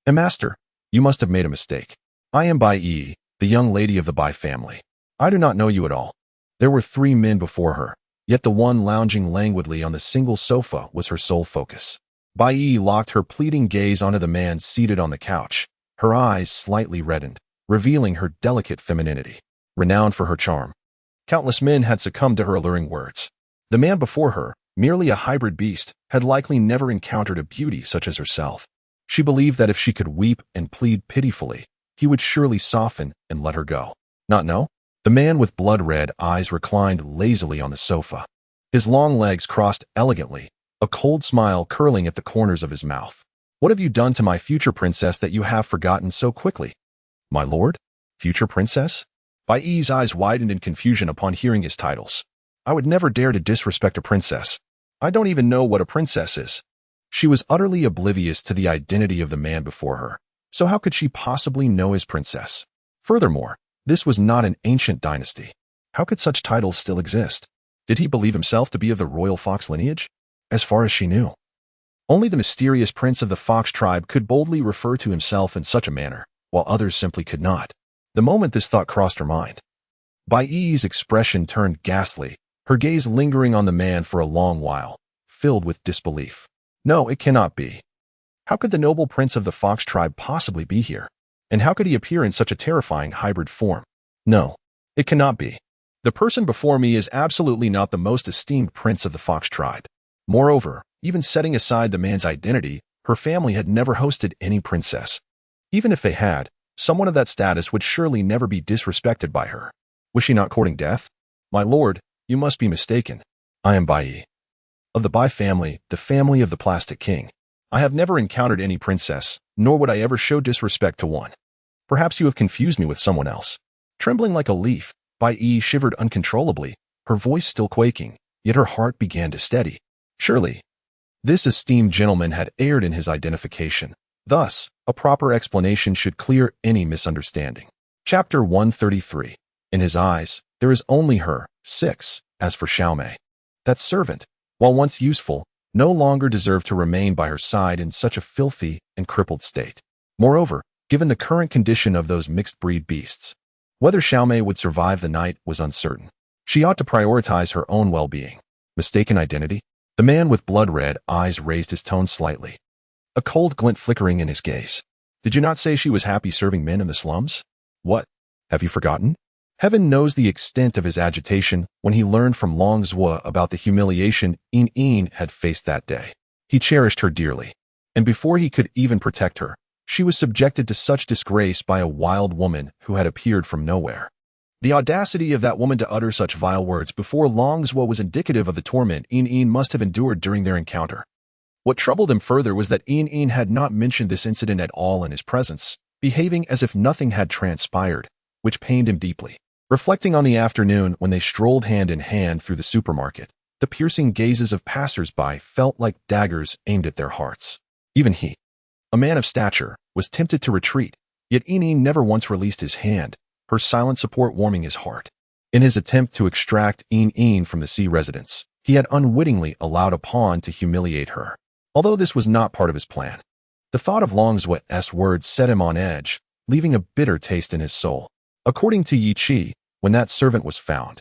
Master, you must have made a mistake. I am Bai Yi, the young lady of the Bai family. I do not know you at all. There were 3 men before her, yet the one lounging languidly on the single sofa was her sole focus. Bai Yi locked her pleading gaze onto the man seated on the couch, her eyes slightly reddened, revealing her delicate femininity. Renowned for her charm, countless men had succumbed to her alluring words. The man before her, merely a hybrid beast, had likely never encountered a beauty such as herself. She believed that if she could weep and plead pitifully, he would surely soften and let her go. Not know? The man with blood-red eyes reclined lazily on the sofa, his long legs crossed elegantly, a cold smile curling at the corners of his mouth. What have you done to my future princess that you have forgotten so quickly? My lord? Future princess? Bai Yi's eyes widened in confusion upon hearing his titles. I would never dare to disrespect a princess. I don't even know what a princess is. She was utterly oblivious to the identity of the man before her, so how could she possibly know his princess? Furthermore, This was not an ancient dynasty. How could such titles still exist? Did he believe himself to be of the royal fox lineage? As far as she knew, only the mysterious prince of the fox tribe could boldly refer to himself in such a manner, while others simply could not. The moment this thought crossed her mind, Bai Yi's expression turned ghastly, her gaze lingering on the man for a long while, filled with disbelief. No, it cannot be. How could the noble prince of the fox tribe possibly be here? And how could he appear in such a terrifying hybrid form? No, it cannot be. The person before me is absolutely not the most esteemed prince of the fox tribe. Moreover, even setting aside the man's identity, her family had never hosted any princess. Even if they had, someone of that status would surely never be disrespected by her. Was she not courting death? My lord, you must be mistaken. I am Bai Yi. Of the Bai family, the family of the Plastic King. I have never encountered any princess, nor would I ever show disrespect to one. Perhaps you have confused me with someone else. Trembling like a leaf, Bai Yi shivered uncontrollably, her voice still quaking, yet her heart began to steady. Surely, this esteemed gentleman had erred in his identification. Thus, a proper explanation should clear any misunderstanding. Chapter 133. In his eyes, there is only her. 6. As for Xiaomei, that servant, while once useful, no longer deserved to remain by her side in such a filthy and crippled state. Moreover, given the current condition of those mixed-breed beasts, whether Xiaomei would survive the night was uncertain. She ought to prioritize her own well-being. Mistaken identity? The man with blood-red eyes raised his tone slightly, a cold glint flickering in his gaze. Did you not say she was happy serving men in the slums? What? Have you forgotten? Heaven knows the extent of his agitation when he learned from Long Zhuo about the humiliation Yin had faced that day. He cherished her dearly, and before he could even protect her, she was subjected to such disgrace by a wild woman who had appeared from nowhere. The audacity of that woman to utter such vile words before Long Zhuo was indicative of the torment Yin must have endured during their encounter. What troubled him further was that Yin had not mentioned this incident at all in his presence, behaving as if nothing had transpired, which pained him deeply. Reflecting on the afternoon when they strolled hand in hand through the supermarket, the piercing gazes of passers-by felt like daggers aimed at their hearts. Even he, a man of stature, was tempted to retreat, yet Yin never once released his hand, her silent support warming his heart. In his attempt to extract Yin from the sea residence, he had unwittingly allowed a pawn to humiliate her. Although this was not part of his plan, the thought of Long Zhuo's words set him on edge, leaving a bitter taste in his soul. According to Yi Qi, when that servant was found,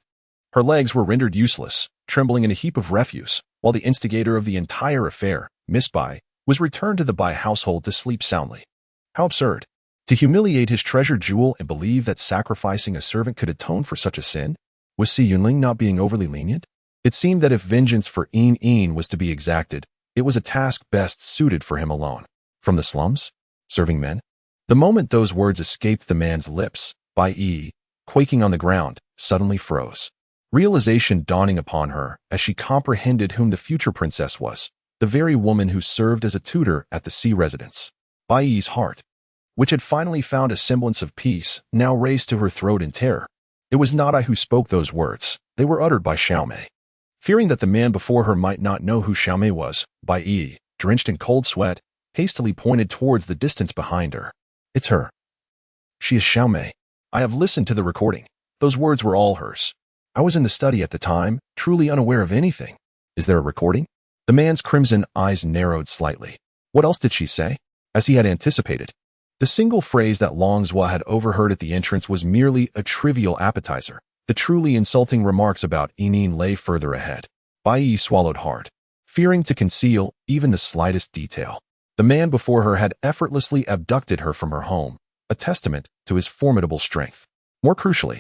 her legs were rendered useless, trembling in a heap of refuse, while the instigator of the entire affair, Miss Bai, was returned to the Bai household to sleep soundly. How absurd! To humiliate his treasured jewel and believe that sacrificing a servant could atone for such a sin? Was Si Yunling not being overly lenient? It seemed that if vengeance for Yin was to be exacted, it was a task best suited for him alone. From the slums? Serving men? The moment those words escaped the man's lips, Bai Yi, quaking on the ground, suddenly froze. Realization dawning upon her as she comprehended whom the future princess was, the very woman who served as a tutor at the sea residence. Bai Yi's heart, which had finally found a semblance of peace, now raced to her throat in terror. It was not I who spoke those words, they were uttered by Xiaomei. Fearing that the man before her might not know who Xiaomei was, Bai Yi, drenched in cold sweat, hastily pointed towards the distance behind her. It's her. She is Xiaomei. I have listened to the recording. Those words were all hers. I was in the study at the time, truly unaware of anything. Is there a recording? The man's crimson eyes narrowed slightly. What else did she say? As he had anticipated, the single phrase that Long Zhuo had overheard at the entrance was merely a trivial appetizer. The truly insulting remarks about Yin lay further ahead. Bai Yi swallowed hard, fearing to conceal even the slightest detail. The man before her had effortlessly abducted her from her home, a testament to his formidable strength. More crucially,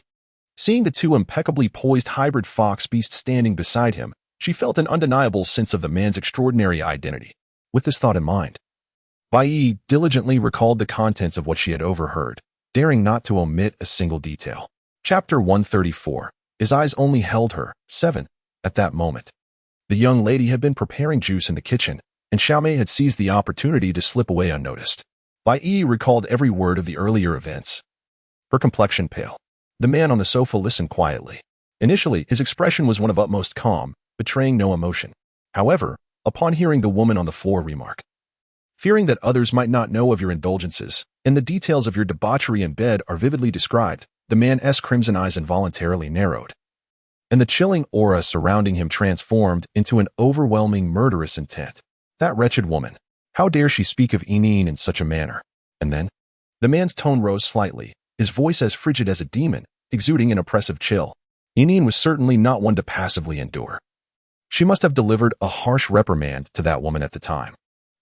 seeing the two impeccably poised hybrid fox beasts standing beside him, she felt an undeniable sense of the man's extraordinary identity. With this thought in mind, Bai Yi diligently recalled the contents of what she had overheard, daring not to omit a single detail. Chapter 134. His eyes only held her. 7. At that moment, the young lady had been preparing juice in the kitchen, and Xiaomei had seized the opportunity to slip away unnoticed. Bai Yi recalled every word of the earlier events. Her complexion pale. The man on the sofa listened quietly. Initially, his expression was one of utmost calm, betraying no emotion. However, upon hearing the woman on the floor remark, fearing that others might not know of your indulgences, and the details of your debauchery in bed are vividly described, The man's crimson eyes involuntarily narrowed, and the chilling aura surrounding him transformed into an overwhelming murderous intent. That wretched woman. How dare she speak of Enine in such a manner? And then, the man's tone rose slightly, his voice as frigid as a demon, exuding an oppressive chill. Enine was certainly not one to passively endure. She must have delivered a harsh reprimand to that woman at the time.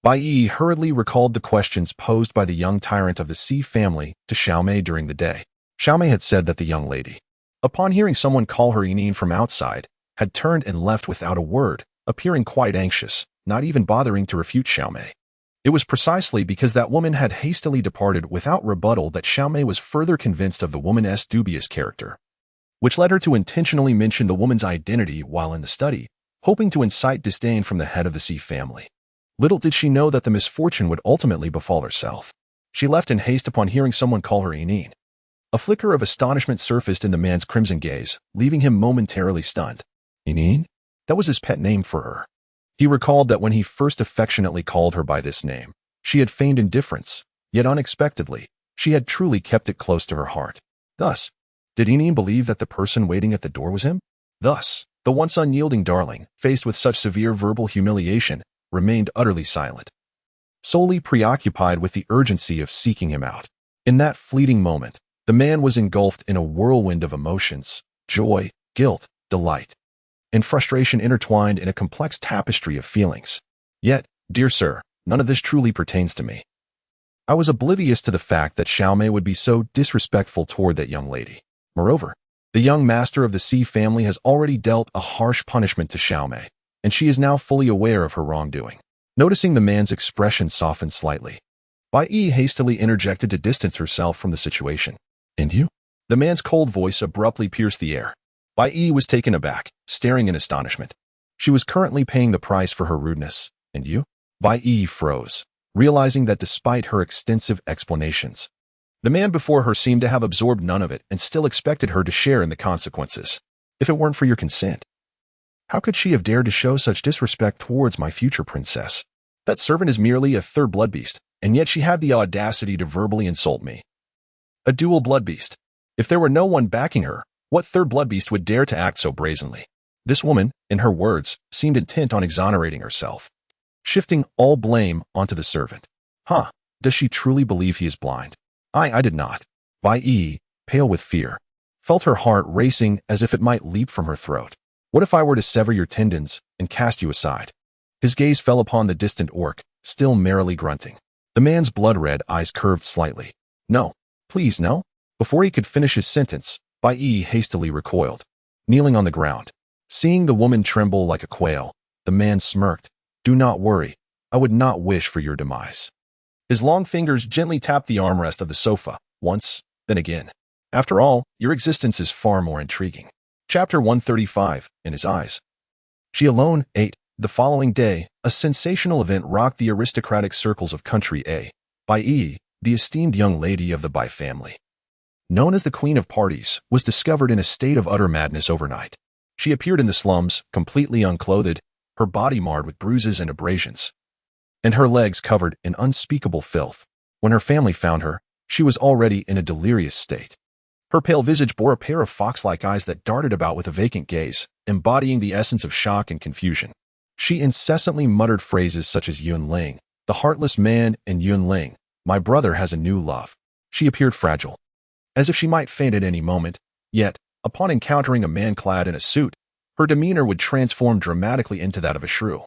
Bai hurriedly recalled the questions posed by the young tyrant of the Sea family to Xiaomei during the day. Xiaomei had said that the young lady, upon hearing someone call her Enine from outside, had turned and left without a word, appearing quite anxious, not even bothering to refute Xiaomei. It was precisely because that woman had hastily departed without rebuttal that Xiaomei was further convinced of the woman's dubious character, which led her to intentionally mention the woman's identity while in the study, hoping to incite disdain from the head of the Sea family. Little did she know that the misfortune would ultimately befall herself. She left in haste upon hearing someone call her Enine. A flicker of astonishment surfaced in the man's crimson gaze, leaving him momentarily stunned. Enine? That was his pet name for her. He recalled that when he first affectionately called her by this name, she had feigned indifference, yet unexpectedly, she had truly kept it close to her heart. Thus, did Enine believe that the person waiting at the door was him? Thus, the once unyielding darling, faced with such severe verbal humiliation, remained utterly silent, solely preoccupied with the urgency of seeking him out. In that fleeting moment, the man was engulfed in a whirlwind of emotions, joy, guilt, delight, and frustration intertwined in a complex tapestry of feelings. Yet, dear sir, none of this truly pertains to me. I was oblivious to the fact that Xiaomei would be so disrespectful toward that young lady. Moreover, the young master of the Sea family has already dealt a harsh punishment to Xiaomei, and she is now fully aware of her wrongdoing. Noticing the man's expression soften slightly, Bai hastily interjected to distance herself from the situation. And you? The man's cold voice abruptly pierced the air. Bai was taken aback, staring in astonishment. She was currently paying the price for her rudeness. And you? Bai froze, realizing that despite her extensive explanations, the man before her seemed to have absorbed none of it and still expected her to share in the consequences. If it weren't for your consent, how could she have dared to show such disrespect towards my future princess? That servant is merely a third blood beast, and yet she had the audacity to verbally insult me. A dual blood beast. If there were no one backing her, what third blood beast would dare to act so brazenly? This woman, in her words, seemed intent on exonerating herself, shifting all blame onto the servant. Huh, does she truly believe he is blind? I did not. Bai, pale with fear, felt her heart racing as if it might leap from her throat. What if I were to sever your tendons and cast you aside? His gaze fell upon the distant orc, still merrily grunting. The man's blood-red eyes curved slightly. No, please no. Before he could finish his sentence, Bai hastily recoiled, kneeling on the ground. Seeing the woman tremble like a quail, the man smirked. Do not worry, I would not wish for your demise. His long fingers gently tapped the armrest of the sofa, once, then again. After all, your existence is far more intriguing. Chapter 135, in his eyes. She alone ate. The following day, a sensational event rocked the aristocratic circles of Country A. Bai, the esteemed young lady of the Bai family, known as the Queen of Parties, was discovered in a state of utter madness overnight. She appeared in the slums, completely unclothed, her body marred with bruises and abrasions, and her legs covered in unspeakable filth. When her family found her, she was already in a delirious state. Her pale visage bore a pair of fox-like eyes that darted about with a vacant gaze, embodying the essence of shock and confusion. She incessantly muttered phrases such as Yun Ling, the heartless man, and Yun Ling, my brother has a new love. She appeared fragile, as if she might faint at any moment, yet, upon encountering a man clad in a suit, her demeanor would transform dramatically into that of a shrew.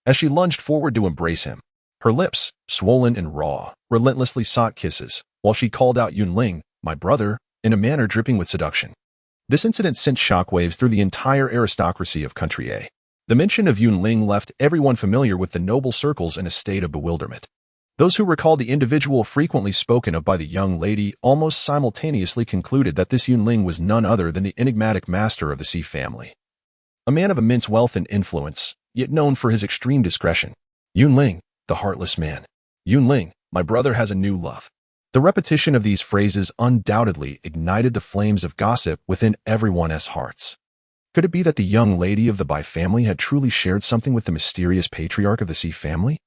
As she lunged forward to embrace him, her lips, swollen and raw, relentlessly sought kisses, while she called out Yun Ling, my brother, in a manner dripping with seduction. This incident sent shockwaves through the entire aristocracy of Country A. The mention of Yun Ling left everyone familiar with the noble circles in a state of bewilderment. Those who recalled the individual frequently spoken of by the young lady almost simultaneously concluded that this Yun Ling was none other than the enigmatic master of the Sea family. A man of immense wealth and influence, yet known for his extreme discretion. Yun Ling, the heartless man. Yun Ling, my brother has a new love. The repetition of these phrases undoubtedly ignited the flames of gossip within everyone's hearts. Could it be that the young lady of the Bai family had truly shared something with the mysterious patriarch of the Sea family?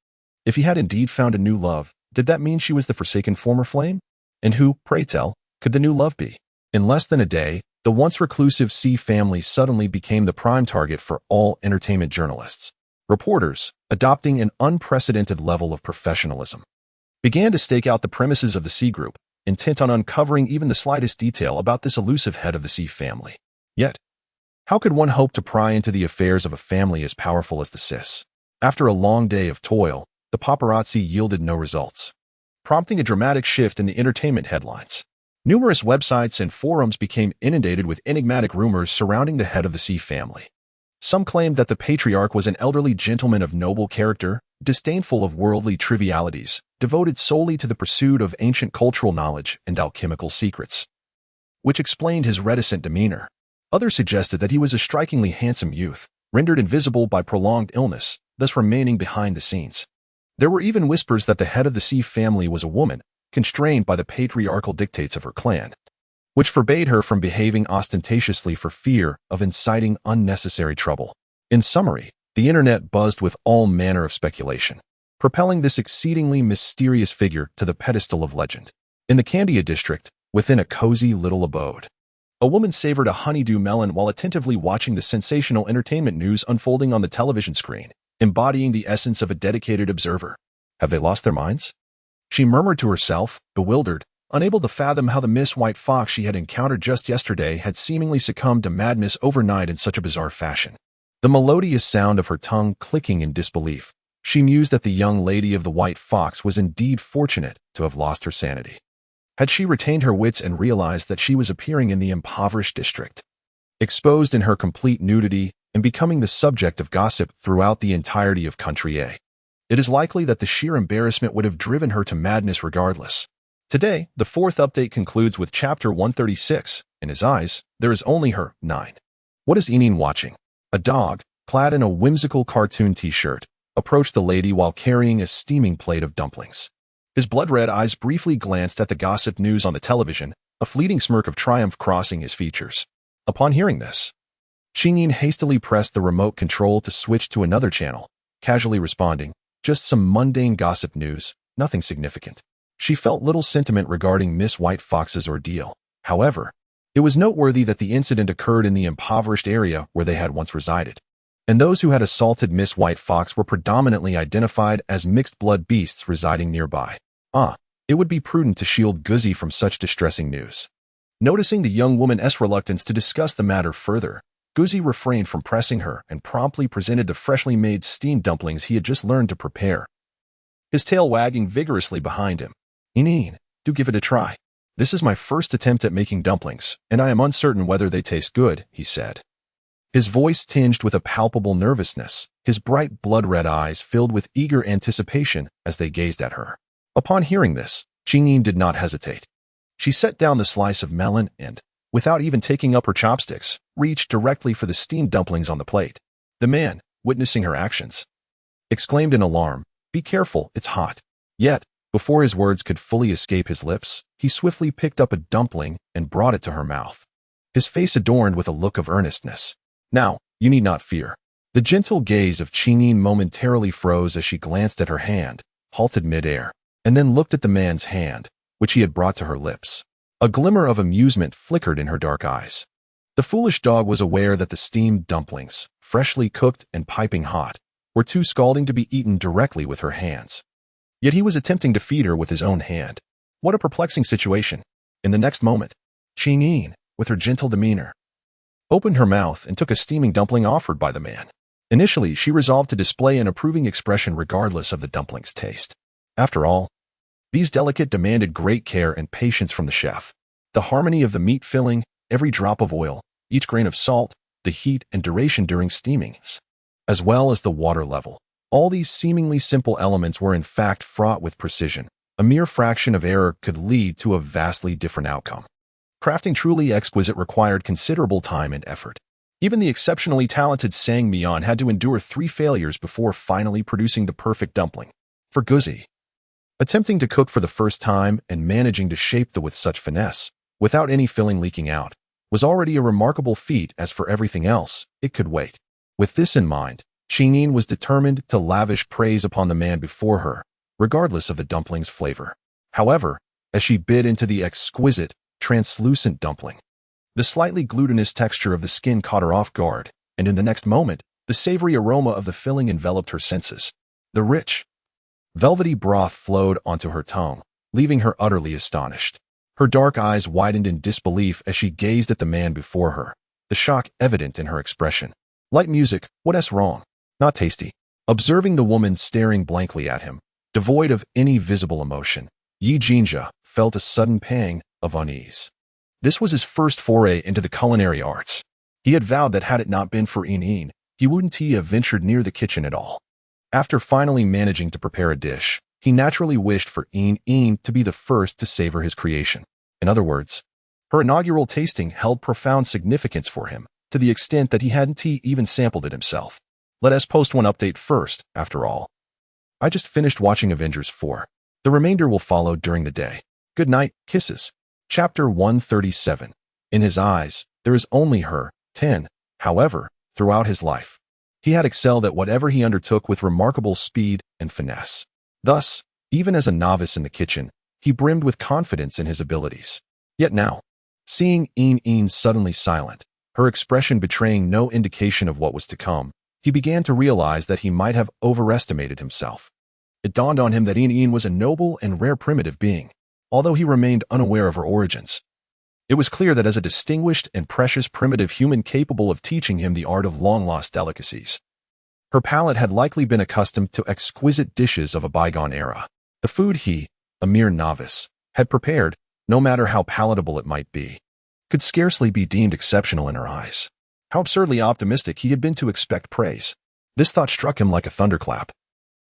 If he had indeed found a new love, did that mean she was the forsaken former flame? And who, pray tell, could the new love be? In less than a day, the once reclusive C family suddenly became the prime target for all entertainment journalists. Reporters, adopting an unprecedented level of professionalism, began to stake out the premises of the C group, intent on uncovering even the slightest detail about this elusive head of the C family. Yet, how could one hope to pry into the affairs of a family as powerful as the Cis? After a long day of toil, the paparazzi yielded no results, prompting a dramatic shift in the entertainment headlines. Numerous websites and forums became inundated with enigmatic rumors surrounding the head of the C family. Some claimed that the patriarch was an elderly gentleman of noble character, disdainful of worldly trivialities, devoted solely to the pursuit of ancient cultural knowledge and alchemical secrets, which explained his reticent demeanor. Others suggested that he was a strikingly handsome youth, rendered invisible by prolonged illness, thus remaining behind the scenes. There were even whispers that the head of the C family was a woman, constrained by the patriarchal dictates of her clan, which forbade her from behaving ostentatiously for fear of inciting unnecessary trouble. In summary, the internet buzzed with all manner of speculation, propelling this exceedingly mysterious figure to the pedestal of legend. In the Candia district, within a cozy little abode, a woman savored a honeydew melon while attentively watching the sensational entertainment news unfolding on the television screen, embodying the essence of a dedicated observer. Have they lost their minds? She murmured to herself, bewildered, unable to fathom how the Miss White Fox she had encountered just yesterday had seemingly succumbed to madness overnight in such a bizarre fashion. The melodious sound of her tongue clicking in disbelief, she mused that the young lady of the White Fox was indeed fortunate to have lost her sanity. Had she retained her wits and realized that she was appearing in the impoverished district, exposed in her complete nudity and becoming the subject of gossip throughout the entirety of Country A, it is likely that the sheer embarrassment would have driven her to madness regardless. Today, the fourth update concludes with Chapter 136. In his eyes, there is only her. 9. What is Enine watching? A dog, clad in a whimsical cartoon t-shirt, approached the lady while carrying a steaming plate of dumplings. His blood-red eyes briefly glanced at the gossip news on the television, a fleeting smirk of triumph crossing his features. Upon hearing this, Enine hastily pressed the remote control to switch to another channel, casually responding, "Just some mundane gossip news, nothing significant." She felt little sentiment regarding Miss White Fox's ordeal. However, it was noteworthy that the incident occurred in the impoverished area where they had once resided, and those who had assaulted Miss White Fox were predominantly identified as mixed-blood beasts residing nearby. It would be prudent to shield Guzzy from such distressing news. Noticing the young woman's reluctance to discuss the matter further, Guzzy refrained from pressing her and promptly presented the freshly made steamed dumplings he had just learned to prepare, his tail wagging vigorously behind him. "Enine, do give it a try. This is my first attempt at making dumplings, and I am uncertain whether they taste good," he said. His voice tinged with a palpable nervousness, his bright blood-red eyes filled with eager anticipation as they gazed at her. Upon hearing this, Enine did not hesitate. She set down the slice of melon and, without even taking up her chopsticks, reached directly for the steamed dumplings on the plate. The man, witnessing her actions, exclaimed in alarm, "Be careful, it's hot." Yet, before his words could fully escape his lips, he swiftly picked up a dumpling and brought it to her mouth, his face adorned with a look of earnestness. "Now, you need not fear." The gentle gaze of Enine momentarily froze as she glanced at her hand, halted mid-air, and then looked at the man's hand, which he had brought to her lips. A glimmer of amusement flickered in her dark eyes. The foolish dog was aware that the steamed dumplings, freshly cooked and piping hot, were too scalding to be eaten directly with her hands. Yet he was attempting to feed her with his own hand. What a perplexing situation. In the next moment, Enine, with her gentle demeanor, opened her mouth and took a steaming dumpling offered by the man. Initially, she resolved to display an approving expression regardless of the dumpling's taste. After all, these delicate demanded great care and patience from the chef. The harmony of the meat filling, every drop of oil, each grain of salt, the heat and duration during steaming, as well as the water level. All these seemingly simple elements were in fact fraught with precision. A mere fraction of error could lead to a vastly different outcome. Crafting truly exquisite required considerable time and effort. Even the exceptionally talented Sang Mian had to endure 3 failures before finally producing the perfect dumpling. For Guzzy, attempting to cook for the first time and managing to shape them with such finesse, without any filling leaking out, was already a remarkable feat. As for everything else, it could wait. With this in mind, Enine was determined to lavish praise upon the man before her, regardless of the dumpling's flavor. However, as she bit into the exquisite, translucent dumpling. The slightly glutinous texture of the skin caught her off guard, and in the next moment, the savory aroma of the filling enveloped her senses. The rich, velvety broth flowed onto her tongue, leaving her utterly astonished. Her dark eyes widened in disbelief as she gazed at the man before her, the shock evident in her expression. Light music, what's wrong? Not tasty. Observing the woman staring blankly at him, devoid of any visible emotion, Yi Jinja felt a sudden pang of unease. This was his first foray into the culinary arts. He had vowed that had it not been for Yin, he wouldn't have ventured near the kitchen at all. After finally managing to prepare a dish, he naturally wished for Yin to be the first to savor his creation. In other words, her inaugural tasting held profound significance for him, to the extent that he hadn't even sampled it himself. Let us post one update first, after all. I just finished watching Avengers 4. The remainder will follow during the day. Good night, kisses. Chapter 137. In his eyes, there is only her, 10. However, throughout his life, he had excelled at whatever he undertook with remarkable speed and finesse. Thus, even as a novice in the kitchen, he brimmed with confidence in his abilities. Yet now, seeing Yin suddenly silent, her expression betraying no indication of what was to come, he began to realize that he might have overestimated himself. It dawned on him that Yin was a noble and rare primitive being, although he remained unaware of her origins. It was clear that as a distinguished and precious primitive human capable of teaching him the art of long-lost delicacies, her palate had likely been accustomed to exquisite dishes of a bygone era. The food he, a mere novice, had prepared, no matter how palatable it might be, could scarcely be deemed exceptional in her eyes. How absurdly optimistic he had been to expect praise. This thought struck him like a thunderclap,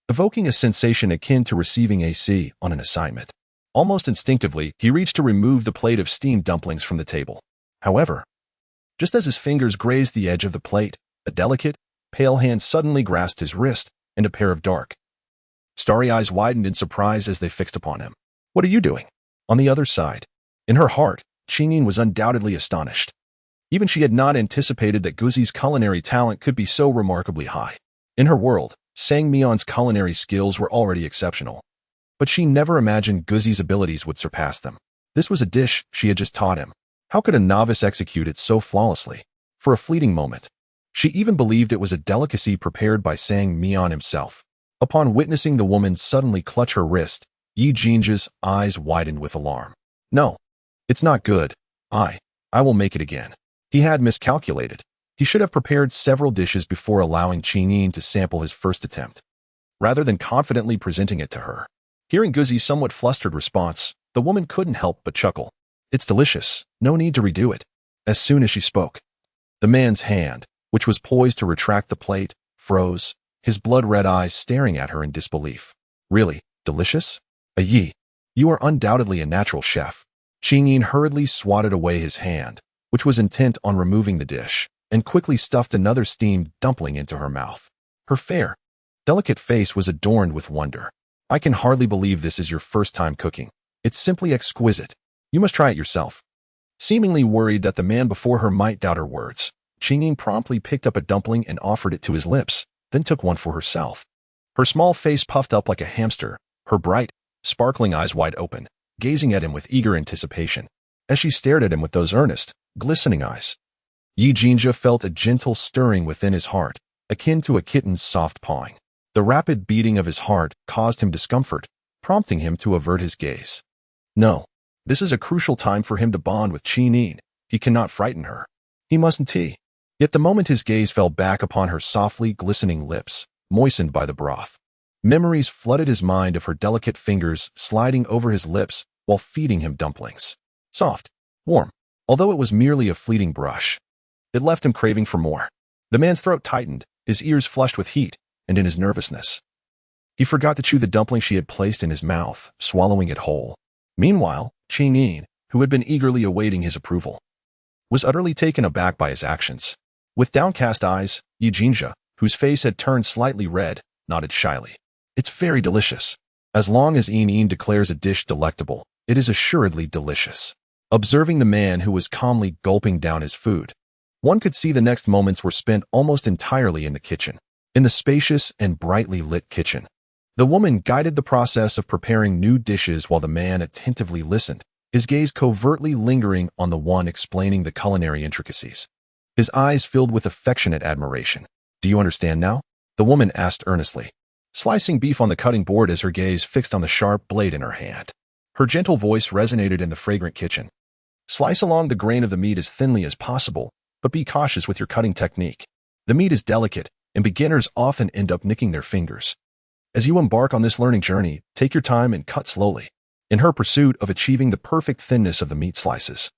evoking a sensation akin to receiving a C on an assignment. Almost instinctively, he reached to remove the plate of steamed dumplings from the table. However, just as his fingers grazed the edge of the plate, a delicate, pale hand suddenly grasped his wrist, and a pair of dark, starry eyes widened in surprise as they fixed upon him. What are you doing? On the other side, in her heart, Qingyin was undoubtedly astonished. Even she had not anticipated that Guzi's culinary talent could be so remarkably high. In her world, Sang Mion's culinary skills were already exceptional, but she never imagined Guzi's abilities would surpass them. This was a dish she had just taught him. How could a novice execute it so flawlessly? For a fleeting moment, she even believed it was a delicacy prepared by Sang Mion himself. Upon witnessing the woman suddenly clutch her wrist, Yi Jinja's eyes widened with alarm. No, it's not good. I will make it again. He had miscalculated. He should have prepared several dishes before allowing Qingyin to sample his first attempt, rather than confidently presenting it to her. Hearing Guzi's somewhat flustered response, the woman couldn't help but chuckle. It's delicious. No need to redo it. As soon as she spoke, the man's hand, which was poised to retract the plate, froze, his blood-red eyes staring at her in disbelief. Really? Delicious? Yi, you are undoubtedly a natural chef. Qingyin hurriedly swatted away his hand, which was intent on removing the dish, and quickly stuffed another steamed dumpling into her mouth. Her fair, delicate face was adorned with wonder. I can hardly believe this is your first time cooking. It's simply exquisite. You must try it yourself. Seemingly worried that the man before her might doubt her words, Qingyin promptly picked up a dumpling and offered it to his lips, then took one for herself. Her small face puffed up like a hamster, her bright, sparkling eyes wide open, gazing at him with eager anticipation. As she stared at him with those earnest, glistening eyes, Yi Jinja felt a gentle stirring within his heart, akin to a kitten's soft pawing. The rapid beating of his heart caused him discomfort, prompting him to avert his gaze. No, this is a crucial time for him to bond with Qingyin. He cannot frighten her. He mustn't. Yet the moment his gaze fell back upon her softly glistening lips, moistened by the broth, memories flooded his mind of her delicate fingers sliding over his lips while feeding him dumplings. Soft, warm, although it was merely a fleeting brush, it left him craving for more. The man's throat tightened, his ears flushed with heat, and in his nervousness, he forgot to chew the dumpling she had placed in his mouth, swallowing it whole. Meanwhile, Qingyin, who had been eagerly awaiting his approval, was utterly taken aback by his actions. With downcast eyes, Yi Jinja, whose face had turned slightly red, nodded shyly. It's very delicious. As long as Yin declares a dish delectable, it is assuredly delicious. Observing the man who was calmly gulping down his food, one could see the next moments were spent almost entirely in the kitchen. In the spacious and brightly lit kitchen, the woman guided the process of preparing new dishes while the man attentively listened, his gaze covertly lingering on the one explaining the culinary intricacies. His eyes filled with affectionate admiration. "Do you understand now?" the woman asked earnestly, slicing beef on the cutting board as her gaze fixed on the sharp blade in her hand. Her gentle voice resonated in the fragrant kitchen. "Slice along the grain of the meat as thinly as possible, but be cautious with your cutting technique. The meat is delicate, and beginners often end up nicking their fingers. As you embark on this learning journey, take your time and cut slowly." In her pursuit of achieving the perfect thinness of the meat slices,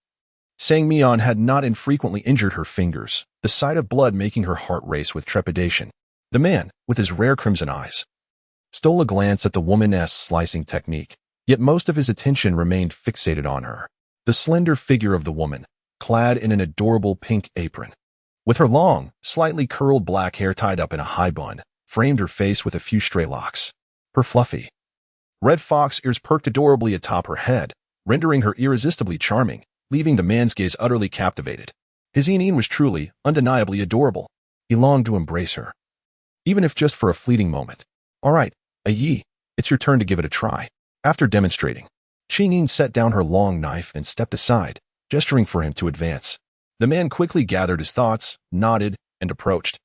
Sang Mian had not infrequently injured her fingers, the sight of blood making her heart race with trepidation. The man, with his rare crimson eyes, stole a glance at the woman's slicing technique, yet most of his attention remained fixated on her. The slender figure of the woman, clad in an adorable pink apron, with her long, slightly curled black hair tied up in a high bun, framed her face with a few stray locks. Her fluffy red fox ears perked adorably atop her head, rendering her irresistibly charming, leaving the man's gaze utterly captivated. His Yin was truly, undeniably adorable. He longed to embrace her, even if just for a fleeting moment. "All right, Yi, it's your turn to give it a try." After demonstrating, Qingyin set down her long knife and stepped aside, gesturing for him to advance. The man quickly gathered his thoughts, nodded, and approached,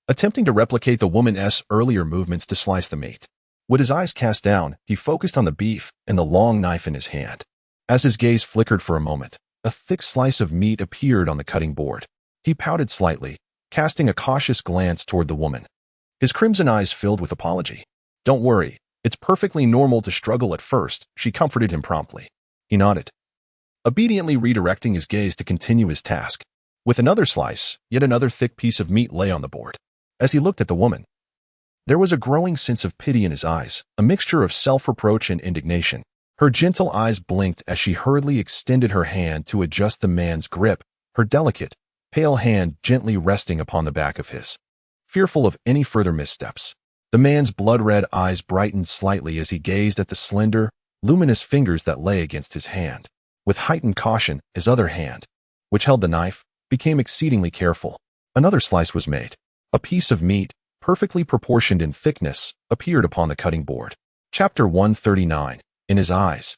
attempting to replicate the woman's earlier movements to slice the meat. With his eyes cast down, he focused on the beef and the long knife in his hand. As his gaze flickered for a moment, a thick slice of meat appeared on the cutting board. He pouted slightly, casting a cautious glance toward the woman. His crimson eyes filled with apology. "Don't worry, it's perfectly normal to struggle at first," she comforted him promptly. He nodded, obediently redirecting his gaze to continue his task. With another slice, yet another thick piece of meat lay on the board. As he looked at the woman, there was a growing sense of pity in his eyes, a mixture of self-reproach and indignation. Her gentle eyes blinked as she hurriedly extended her hand to adjust the man's grip, her delicate, pale hand gently resting upon the back of his. Fearful of any further missteps, the man's blood-red eyes brightened slightly as he gazed at the slender, luminous fingers that lay against his hand. With heightened caution, his other hand, which held the knife, became exceedingly careful. Another slice was made. A piece of meat, perfectly proportioned in thickness, appeared upon the cutting board. Chapter 139. In his eyes,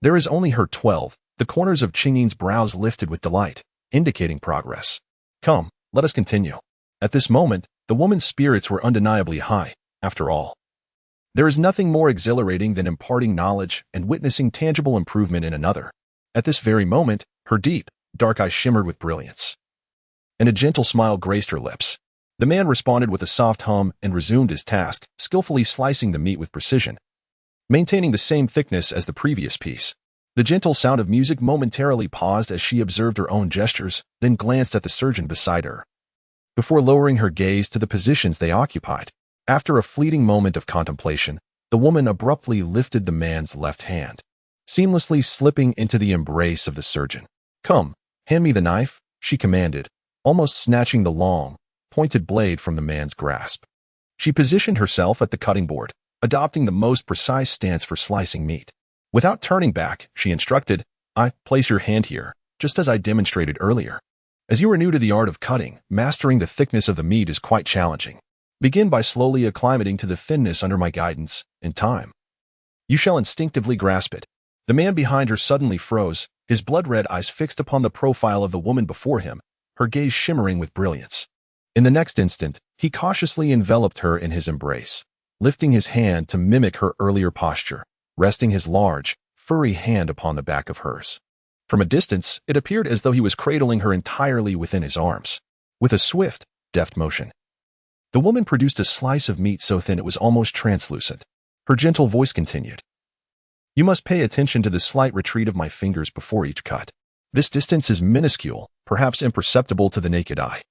there is only her 12. The corners of Qingyin's brows lifted with delight, indicating progress. "Come, let us continue." At this moment, the woman's spirits were undeniably high. After all, there is nothing more exhilarating than imparting knowledge and witnessing tangible improvement in another. At this very moment, her deep, dark eyes shimmered with brilliance, and a gentle smile graced her lips. The man responded with a soft hum and resumed his task, skillfully slicing the meat with precision, maintaining the same thickness as the previous piece. The gentle sound of music momentarily paused as she observed her own gestures, then glanced at the surgeon beside her, before lowering her gaze to the positions they occupied. After a fleeting moment of contemplation, the woman abruptly lifted the man's left hand, seamlessly slipping into the embrace of the surgeon. "Come, hand me the knife," she commanded, almost snatching the long, pointed blade from the man's grasp. She positioned herself at the cutting board, adopting the most precise stance for slicing meat. Without turning back, she instructed, "Place your hand here, just as I demonstrated earlier. As you are new to the art of cutting, mastering the thickness of the meat is quite challenging. Begin by slowly acclimating to the thinness under my guidance. In time, you shall instinctively grasp it." The man behind her suddenly froze, his blood-red eyes fixed upon the profile of the woman before him, her gaze shimmering with brilliance. In the next instant, he cautiously enveloped her in his embrace, lifting his hand to mimic her earlier posture, resting his large, furry hand upon the back of hers. From a distance, it appeared as though he was cradling her entirely within his arms. With a swift, deft motion, the woman produced a slice of meat so thin it was almost translucent. Her gentle voice continued, "You must pay attention to the slight retreat of my fingers before each cut. This distance is minuscule, perhaps imperceptible to the naked eye,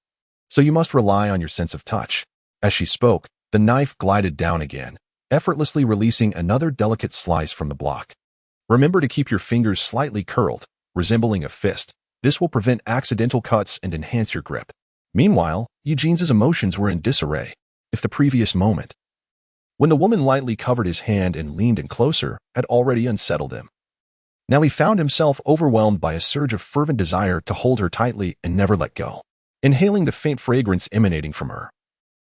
so you must rely on your sense of touch." As she spoke, the knife glided down again, effortlessly releasing another delicate slice from the block. "Remember to keep your fingers slightly curled, resembling a fist. This will prevent accidental cuts and enhance your grip." Meanwhile, Eugene's emotions were in disarray. If the previous moment, when the woman lightly covered his hand and leaned in closer, had already unsettled him, now he found himself overwhelmed by a surge of fervent desire to hold her tightly and never let go. Inhaling the faint fragrance emanating from her,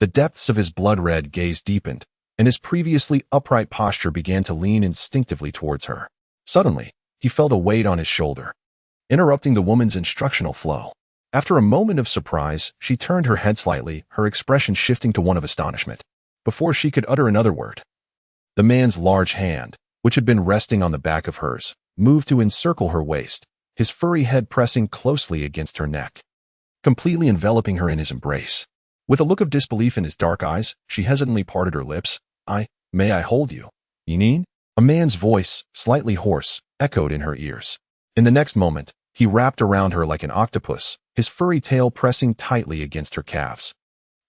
the depths of his blood-red gaze deepened, and his previously upright posture began to lean instinctively towards her. Suddenly, he felt a weight on his shoulder, interrupting the woman's instructional flow. After a moment of surprise, she turned her head slightly, her expression shifting to one of astonishment. Before she could utter another word, the man's large hand, which had been resting on the back of hers, moved to encircle her waist, his furry head pressing closely against her neck, completely enveloping her in his embrace. With a look of disbelief in his dark eyes, she hesitantly parted her lips. May I hold you? Yinyin? A man's voice, slightly hoarse, echoed in her ears. In the next moment, he wrapped around her like an octopus, his furry tail pressing tightly against her calves.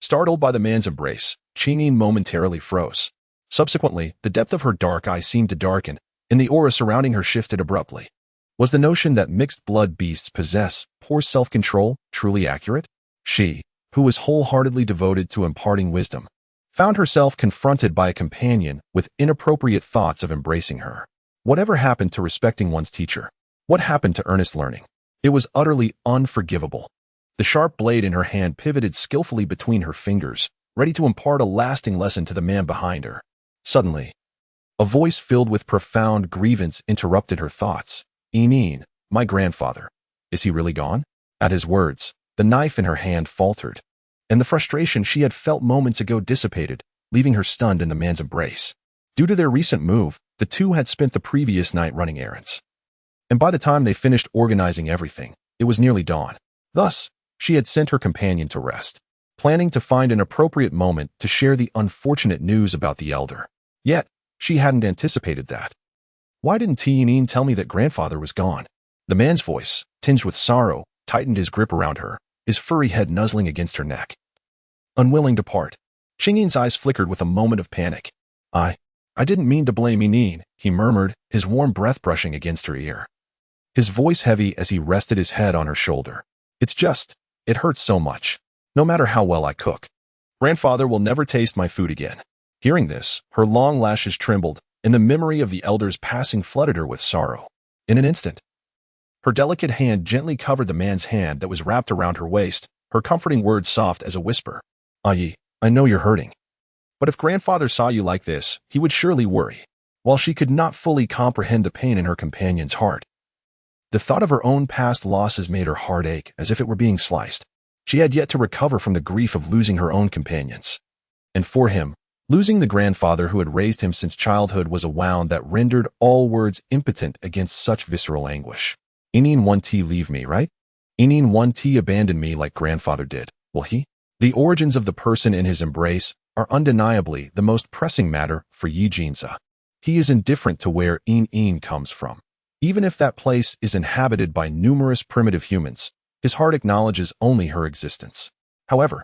Startled by the man's embrace, Yinyin momentarily froze. Subsequently, the depth of her dark eye seemed to darken, and the aura surrounding her shifted abruptly. Was the notion that mixed-blood beasts possess poor self-control truly accurate? She, who was wholeheartedly devoted to imparting wisdom, found herself confronted by a companion with inappropriate thoughts of embracing her. Whatever happened to respecting one's teacher? What happened to earnest learning? It was utterly unforgivable. The sharp blade in her hand pivoted skillfully between her fingers, ready to impart a lasting lesson to the man behind her. Suddenly, a voice filled with profound grievance interrupted her thoughts. Yinyin, my grandfather. Is he really gone? At his words, the knife in her hand faltered, and the frustration she had felt moments ago dissipated, leaving her stunned in the man's embrace. Due to their recent move, the two had spent the previous night running errands, and by the time they finished organizing everything, it was nearly dawn. Thus, she had sent her companion to rest, planning to find an appropriate moment to share the unfortunate news about the elder. Yet, she hadn't anticipated that. Why didn't Yinyin tell me that grandfather was gone? The man's voice, tinged with sorrow, tightened his grip around her, his furry head nuzzling against her neck. Unwilling to part, Yin's eyes flickered with a moment of panic. I didn't mean to blame Yinyin, he murmured, his warm breath brushing against her ear. His voice heavy as he rested his head on her shoulder. It's just, it hurts so much. No matter how well I cook, grandfather will never taste my food again. Hearing this, her long lashes trembled, and the memory of the elder's passing flooded her with sorrow. In an instant, her delicate hand gently covered the man's hand that was wrapped around her waist, her comforting words soft as a whisper. I know you're hurting. But if grandfather saw you like this, he would surely worry. While she could not fully comprehend the pain in her companion's heart, the thought of her own past losses made her heart ache as if it were being sliced. She had yet to recover from the grief of losing her own companions. And for him, losing the grandfather who had raised him since childhood was a wound that rendered all words impotent against such visceral anguish. Yinyin 1T leave me, right? Yinyin 1T abandon me like grandfather did, will he? The origins of the person in his embrace are undeniably the most pressing matter for Yi Jinza. He is indifferent to where Yinyin comes from. Even if that place is inhabited by numerous primitive humans, his heart acknowledges only her existence. However,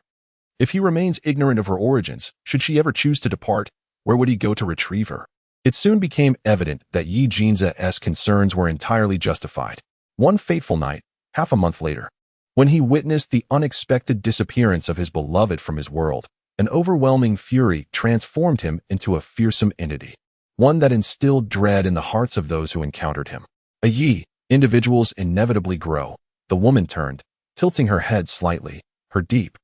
if he remains ignorant of her origins, should she ever choose to depart, where would he go to retrieve her? It soon became evident that Yi Jinza's concerns were entirely justified. One fateful night, half a month later, when he witnessed the unexpected disappearance of his beloved from his world, an overwhelming fury transformed him into a fearsome entity, one that instilled dread in the hearts of those who encountered him. Individuals inevitably grow. The woman turned, tilting her head slightly, her deep,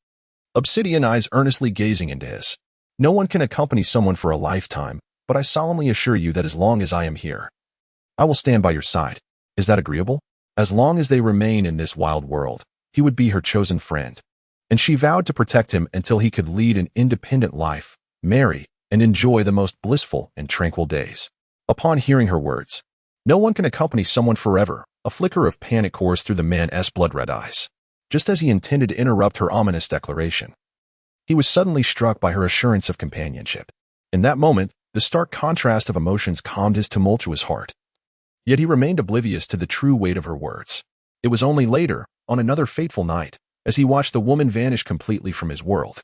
obsidian eyes earnestly gazing into his. No one can accompany someone for a lifetime, but I solemnly assure you that as long as I am here, I will stand by your side. Is that agreeable? As long as they remain in this wild world, he would be her chosen friend. And she vowed to protect him until he could lead an independent life, marry, and enjoy the most blissful and tranquil days. Upon hearing her words, no one can accompany someone forever. A flicker of panic coursed through the man's blood-red eyes. Just as he intended to interrupt her ominous declaration, he was suddenly struck by her assurance of companionship. In that moment, the stark contrast of emotions calmed his tumultuous heart. Yet he remained oblivious to the true weight of her words. It was only later, on another fateful night, as he watched the woman vanish completely from his world,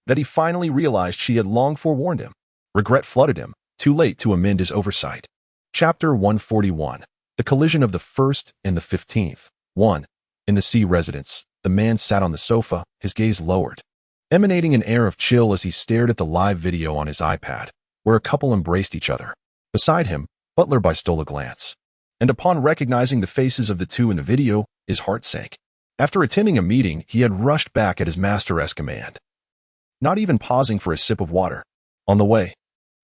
that he finally realized she had long forewarned him. Regret flooded him, too late to amend his oversight. Chapter 141. The collision of the first and the 15th. 1. In the sea residence, the man sat on the sofa, his gaze lowered, emanating an air of chill as he stared at the live video on his iPad, where a couple embraced each other. Beside him, Butler stole a glance, and upon recognizing the faces of the two in the video, his heart sank. After attending a meeting, he had rushed back at his master's command, not even pausing for a sip of water. On the way,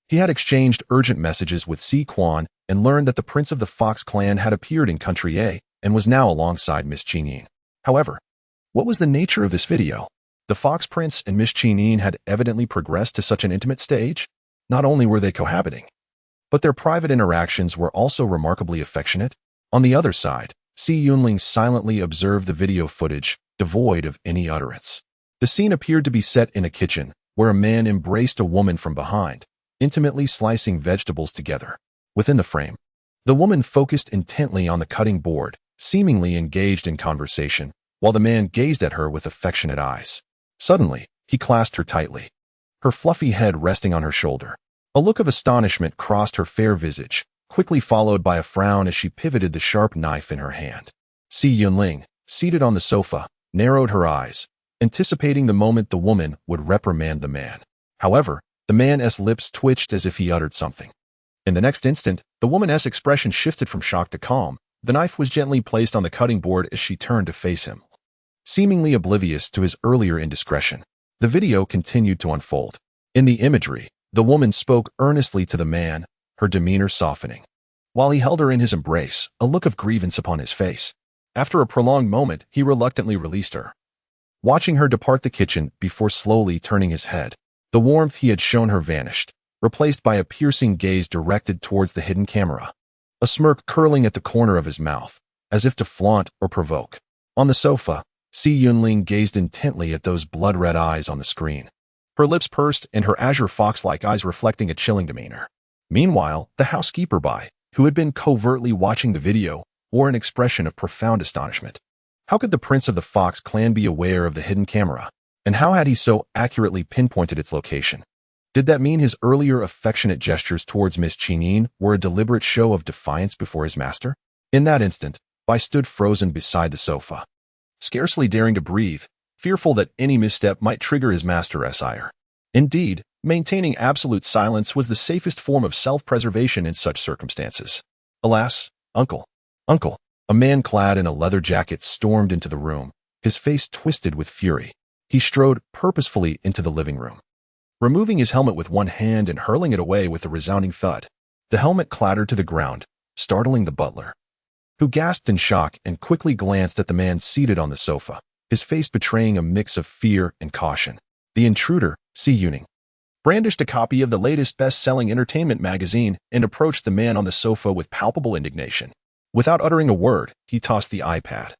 he had exchanged urgent messages with Si Quan and learned that the Prince of the Fox clan had appeared in Country A and was now alongside Miss Chinyin. However, what was the nature of this video? The Fox Prince and Miss Chinyin had evidently progressed to such an intimate stage. Not only were they cohabiting, but their private interactions were also remarkably affectionate. On the other side, Si Yunling silently observed the video footage, devoid of any utterance. The scene appeared to be set in a kitchen, where a man embraced a woman from behind, intimately slicing vegetables together. Within the frame, the woman focused intently on the cutting board, seemingly engaged in conversation, while the man gazed at her with affectionate eyes. Suddenly, he clasped her tightly, her fluffy head resting on her shoulder. A look of astonishment crossed her fair visage, quickly followed by a frown as she pivoted the sharp knife in her hand. Si Yunling, seated on the sofa, narrowed her eyes, anticipating the moment the woman would reprimand the man. However, the man's lips twitched as if he uttered something. In the next instant, the woman's expression shifted from shock to calm. The knife was gently placed on the cutting board as she turned to face him. Seemingly oblivious to his earlier indiscretion, the video continued to unfold. In the imagery, the woman spoke earnestly to the man, her demeanor softening. While he held her in his embrace, a look of grievance upon his face. After a prolonged moment, he reluctantly released her, watching her depart the kitchen before slowly turning his head. The warmth he had shown her vanished, replaced by a piercing gaze directed towards the hidden camera, a smirk curling at the corner of his mouth, as if to flaunt or provoke. On the sofa, Si Yunling gazed intently at those blood-red eyes on the screen, her lips pursed and her azure fox-like eyes reflecting a chilling demeanor. Meanwhile, the housekeeper who had been covertly watching the video, wore an expression of profound astonishment. How could the Prince of the Fox clan be aware of the hidden camera? And how had he so accurately pinpointed its location? Did that mean his earlier affectionate gestures towards Miss Chinyin were a deliberate show of defiance before his master? In that instant, Bai stood frozen beside the sofa, scarcely daring to breathe, fearful that any misstep might trigger his master's ire. Indeed, maintaining absolute silence was the safest form of self-preservation in such circumstances. Alas, uncle! A man clad in a leather jacket stormed into the room, his face twisted with fury. He strode purposefully into the living room, removing his helmet with one hand and hurling it away with a resounding thud. The helmet clattered to the ground, startling the butler, who gasped in shock and quickly glanced at the man seated on the sofa, his face betraying a mix of fear and caution. The intruder, Si Yunling, brandished a copy of the latest best-selling entertainment magazine and approached the man on the sofa with palpable indignation. Without uttering a word, he tossed the iPad,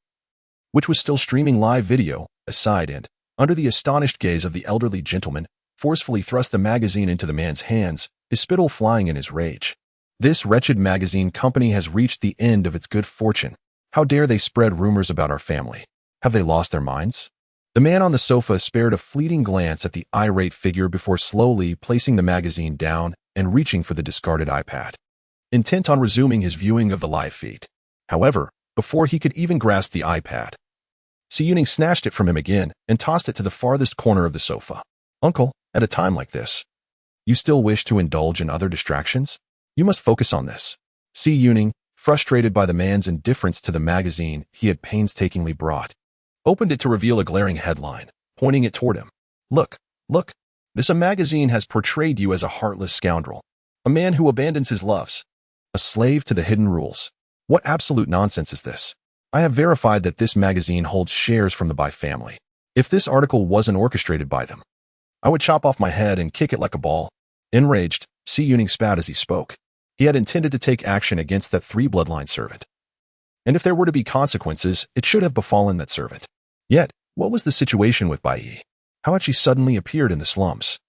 which was still streaming live video, aside and, under the astonished gaze of the elderly gentleman, forcefully thrust the magazine into the man's hands, his spittle flying in his rage. This wretched magazine company has reached the end of its good fortune. How dare they spread rumors about our family? Have they lost their minds? The man on the sofa spared a fleeting glance at the irate figure before slowly placing the magazine down and reaching for the discarded iPad, intent on resuming his viewing of the live feed. However, before he could even grasp the iPad, Si Yunling snatched it from him again and tossed it to the farthest corner of the sofa. Uncle, at a time like this, you still wish to indulge in other distractions? You must focus on this. Si Yunling, frustrated by the man's indifference to the magazine he had painstakingly brought, opened it to reveal a glaring headline, pointing it toward him. Look, this magazine has portrayed you as a heartless scoundrel, a man who abandons his loves, a slave to the hidden rules. What absolute nonsense is this? I have verified that this magazine holds shares from the Bai family. If this article wasn't orchestrated by them, I would chop off my head and kick it like a ball. Enraged, Si Yunling spat as he spoke. He had intended to take action against that three-bloodline servant, and if there were to be consequences, it should have befallen that servant. Yet, what was the situation with Bai Yi? How had she suddenly appeared in the slums?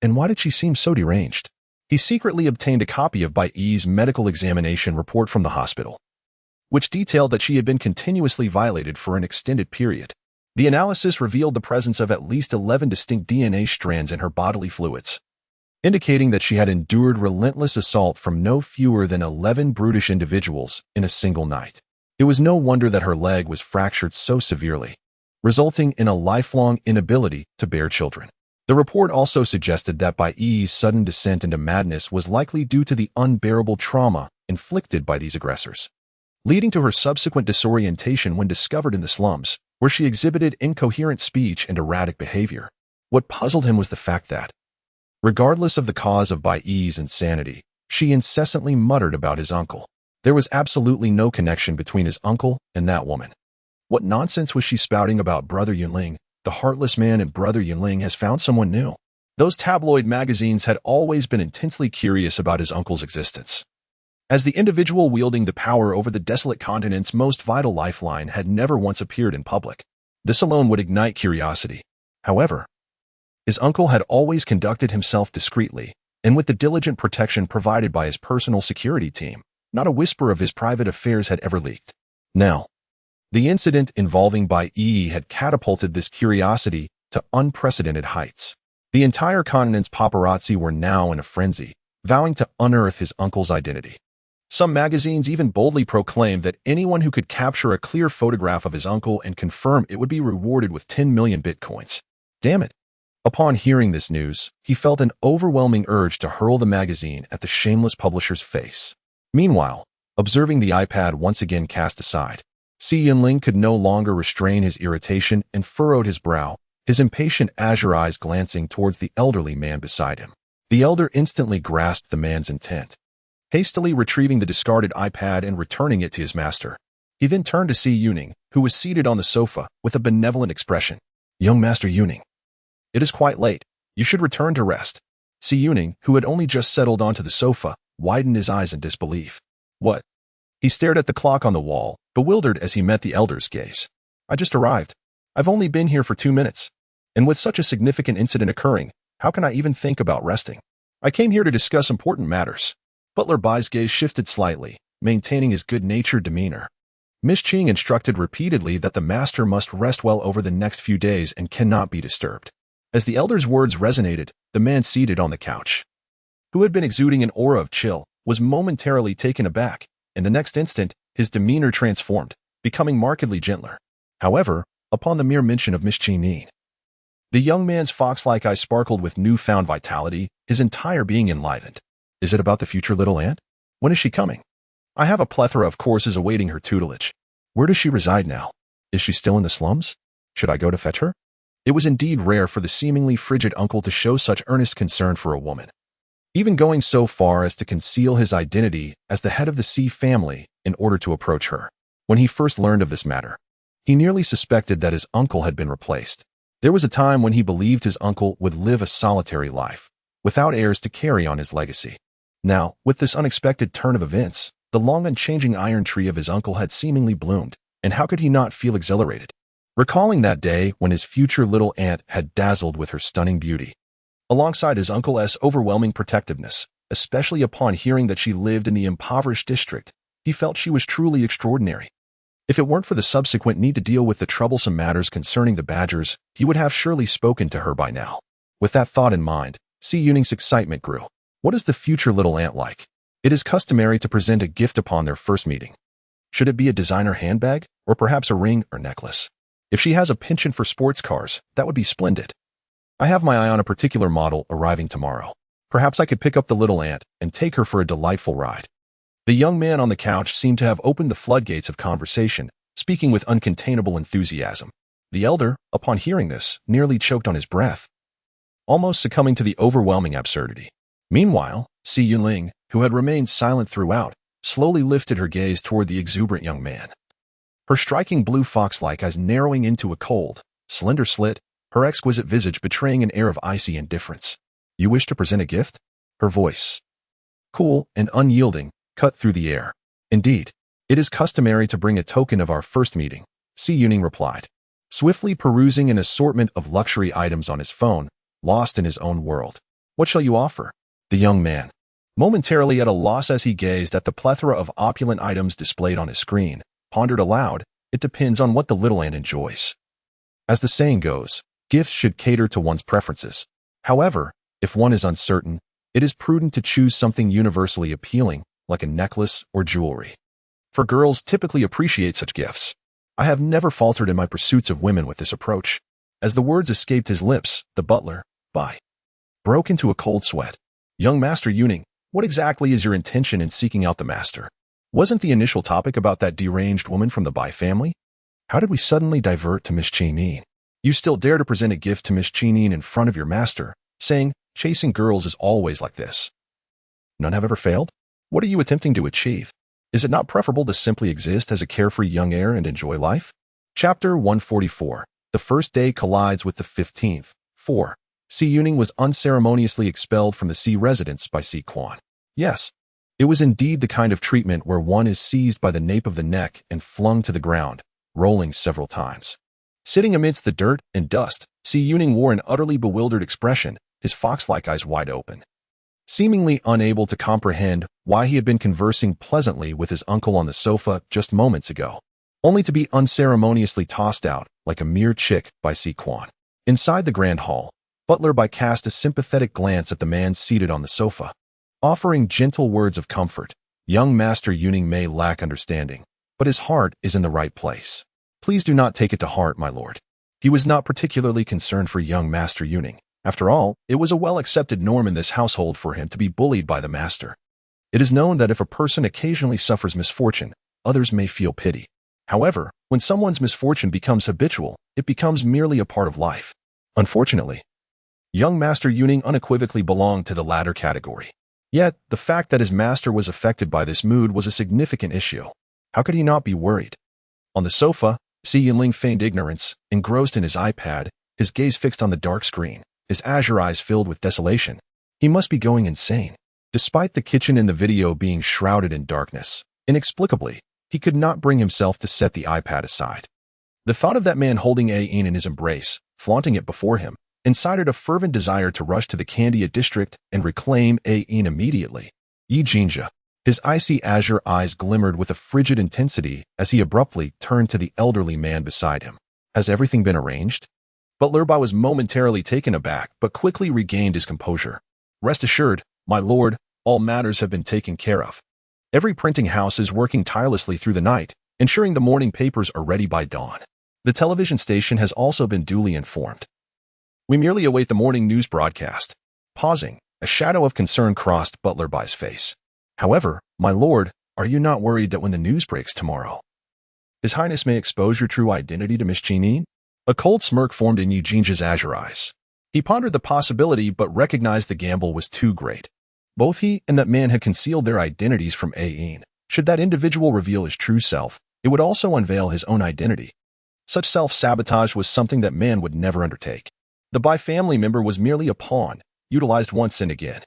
And why did she seem so deranged? He secretly obtained a copy of Bai Yi's medical examination report from the hospital, which detailed that she had been continuously violated for an extended period. The analysis revealed the presence of at least 11 distinct DNA strands in her bodily fluids, indicating that she had endured relentless assault from no fewer than 11 brutish individuals in a single night. It was no wonder that her leg was fractured so severely, resulting in a lifelong inability to bear children. The report also suggested that Bai Yi's sudden descent into madness was likely due to the unbearable trauma inflicted by these aggressors, leading to her subsequent disorientation when discovered in the slums, where she exhibited incoherent speech and erratic behavior. What puzzled him was the fact that, regardless of the cause of Bai Yi's insanity, She incessantly muttered about his uncle. There was absolutely no connection between his uncle and that woman. What nonsense was she spouting about Brother Yunling? The heartless man in Brother Yunling has found someone new. Those tabloid magazines had always been intensely curious about his uncle's existence. As the individual wielding the power over the desolate continent's most vital lifeline had never once appeared in public, this alone would ignite curiosity. However, his uncle had always conducted himself discreetly, and with the diligent protection provided by his personal security team. Not a whisper of his private affairs had ever leaked. Now, the incident involving Bai Yi had catapulted this curiosity to unprecedented heights. The entire continent's paparazzi were now in a frenzy, vowing to unearth his uncle's identity. Some magazines even boldly proclaimed that anyone who could capture a clear photograph of his uncle and confirm it would be rewarded with 10 million bitcoins. Damn it. Upon hearing this news, he felt an overwhelming urge to hurl the magazine at the shameless publisher's face. Meanwhile, observing the iPad once again cast aside, Si Yunling could no longer restrain his irritation and furrowed his brow, his impatient azure eyes glancing towards the elderly man beside him. The elder instantly grasped the man's intent. Hastily retrieving the discarded iPad and returning it to his master, he then turned to Si Yunling, who was seated on the sofa with a benevolent expression. Young Master Yunling, it is quite late. You should return to rest. Si Yunling, who had only just settled onto the sofa, widened his eyes in disbelief. What? He stared at the clock on the wall, bewildered as he met the elder's gaze. I just arrived. I've only been here for 2 minutes. And with such a significant incident occurring, how can I even think about resting? I came here to discuss important matters. Butler Bai's gaze shifted slightly, maintaining his good-natured demeanor. Miss Qing instructed repeatedly that the master must rest well over the next few days and cannot be disturbed. As the elder's words resonated, the man seated on the couch, who had been exuding an aura of chill, was momentarily taken aback. In the next instant, his demeanor transformed, becoming markedly gentler. However, upon the mere mention of Miss Qing, the young man's fox-like eyes sparkled with newfound vitality, his entire being enlivened. Is it about the future little aunt? When is she coming? I have a plethora of courses awaiting her tutelage. Where does she reside now? Is she still in the slums? Should I go to fetch her? It was indeed rare for the seemingly frigid uncle to show such earnest concern for a woman, even going so far as to conceal his identity as the head of the Si family in order to approach her. When he first learned of this matter, he nearly suspected that his uncle had been replaced. There was a time when he believed his uncle would live a solitary life, without heirs to carry on his legacy. Now, with this unexpected turn of events, the long unchanging iron tree of his uncle had seemingly bloomed, and how could he not feel exhilarated? Recalling that day when his future little aunt had dazzled with her stunning beauty, alongside his uncle's overwhelming protectiveness, especially upon hearing that she lived in the impoverished district, he felt she was truly extraordinary. If it weren't for the subsequent need to deal with the troublesome matters concerning the badgers, he would have surely spoken to her by now. With that thought in mind, Si Yuning's excitement grew. What is the future little aunt like? It is customary to present a gift upon their first meeting. Should it be a designer handbag, or perhaps a ring or necklace? If she has a penchant for sports cars, that would be splendid. I have my eye on a particular model arriving tomorrow. Perhaps I could pick up the little aunt and take her for a delightful ride. The young man on the couch seemed to have opened the floodgates of conversation, speaking with uncontainable enthusiasm. The elder, upon hearing this, nearly choked on his breath, almost succumbing to the overwhelming absurdity. Meanwhile, Si Yunling, who had remained silent throughout, slowly lifted her gaze toward the exuberant young man. Her striking blue fox-like eyes narrowing into a cold, slender slit, her exquisite visage betraying an air of icy indifference. You wish to present a gift? Her voice, cool and unyielding, cut through the air. Indeed, it is customary to bring a token of our first meeting, Si Yunling replied, swiftly perusing an assortment of luxury items on his phone, lost in his own world. What shall you offer? The young man, momentarily at a loss as he gazed at the plethora of opulent items displayed on his screen, pondered aloud, it depends on what the little aunt enjoys. As the saying goes, gifts should cater to one's preferences. However, if one is uncertain, it is prudent to choose something universally appealing, like a necklace or jewelry. For girls typically appreciate such gifts. I have never faltered in my pursuits of women with this approach. As the words escaped his lips, the butler, Bai, broke into a cold sweat. Young Master Yunling, what exactly is your intention in seeking out the master? Wasn't the initial topic about that deranged woman from the Bai family? How did we suddenly divert to Miss Qing? You still dare to present a gift to Miss Qing in front of your master, saying, chasing girls is always like this. None have ever failed? What are you attempting to achieve? Is it not preferable to simply exist as a carefree young heir and enjoy life? Chapter 144. The first day collides with the 15th. 4. Si Yuning was unceremoniously expelled from the Si residence by Si Quan. Yes, it was indeed the kind of treatment where one is seized by the nape of the neck and flung to the ground, rolling several times. Sitting amidst the dirt and dust, Si Yuning wore an utterly bewildered expression, his fox-like eyes wide open. Seemingly unable to comprehend why he had been conversing pleasantly with his uncle on the sofa just moments ago, only to be unceremoniously tossed out like a mere chick by Si Quan. Inside the grand hall, Butler Bai cast a sympathetic glance at the man seated on the sofa, offering gentle words of comfort. Young Master Yuning may lack understanding, but his heart is in the right place. Please do not take it to heart, my lord. He was not particularly concerned for young Master Yuning. After all, it was a well-accepted norm in this household for him to be bullied by the master. It is known that if a person occasionally suffers misfortune, others may feel pity. However, when someone's misfortune becomes habitual, it becomes merely a part of life. Unfortunately, young Master Yuning unequivocally belonged to the latter category. Yet, the fact that his master was affected by this mood was a significant issue. How could he not be worried? On the sofa, Si Yuning feigned ignorance, engrossed in his iPad, his gaze fixed on the dark screen, his azure eyes filled with desolation. He must be going insane. Despite the kitchen in the video being shrouded in darkness, inexplicably, he could not bring himself to set the iPad aside. The thought of that man holding Ain in his embrace, flaunting it before him, incited a fervent desire to rush to the Candia district and reclaim Ain immediately. Yi Jinja. His icy azure eyes glimmered with a frigid intensity as he abruptly turned to the elderly man beside him. Has everything been arranged? Butler Bai was momentarily taken aback, but quickly regained his composure. Rest assured, my lord, all matters have been taken care of. Every printing house is working tirelessly through the night, ensuring the morning papers are ready by dawn. The television station has also been duly informed. We merely await the morning news broadcast. Pausing, a shadow of concern crossed Butler Bai's face. However, my lord, are you not worried that when the news breaks tomorrow, His Highness may expose your true identity to Miss Qingyin? A cold smirk formed in Yi Jinja's azure eyes. He pondered the possibility but recognized the gamble was too great. Both he and that man had concealed their identities from Ain. Should that individual reveal his true self, it would also unveil his own identity. Such self-sabotage was something that man would never undertake. The Bai family member was merely a pawn, utilized once and again.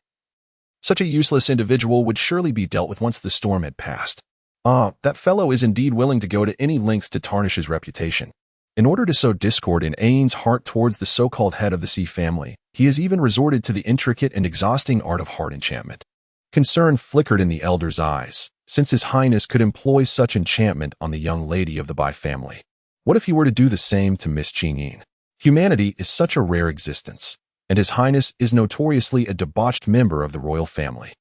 Such a useless individual would surely be dealt with once the storm had passed. That fellow is indeed willing to go to any lengths to tarnish his reputation. In order to sow discord in Ain's heart towards the so-called head of the Si family, he has even resorted to the intricate and exhausting art of heart enchantment. Concern flickered in the elder's eyes, since His Highness could employ such enchantment on the young lady of the Bai family. What if he were to do the same to Miss Qingyin? Humanity is such a rare existence, and His Highness is notoriously a debauched member of the royal family.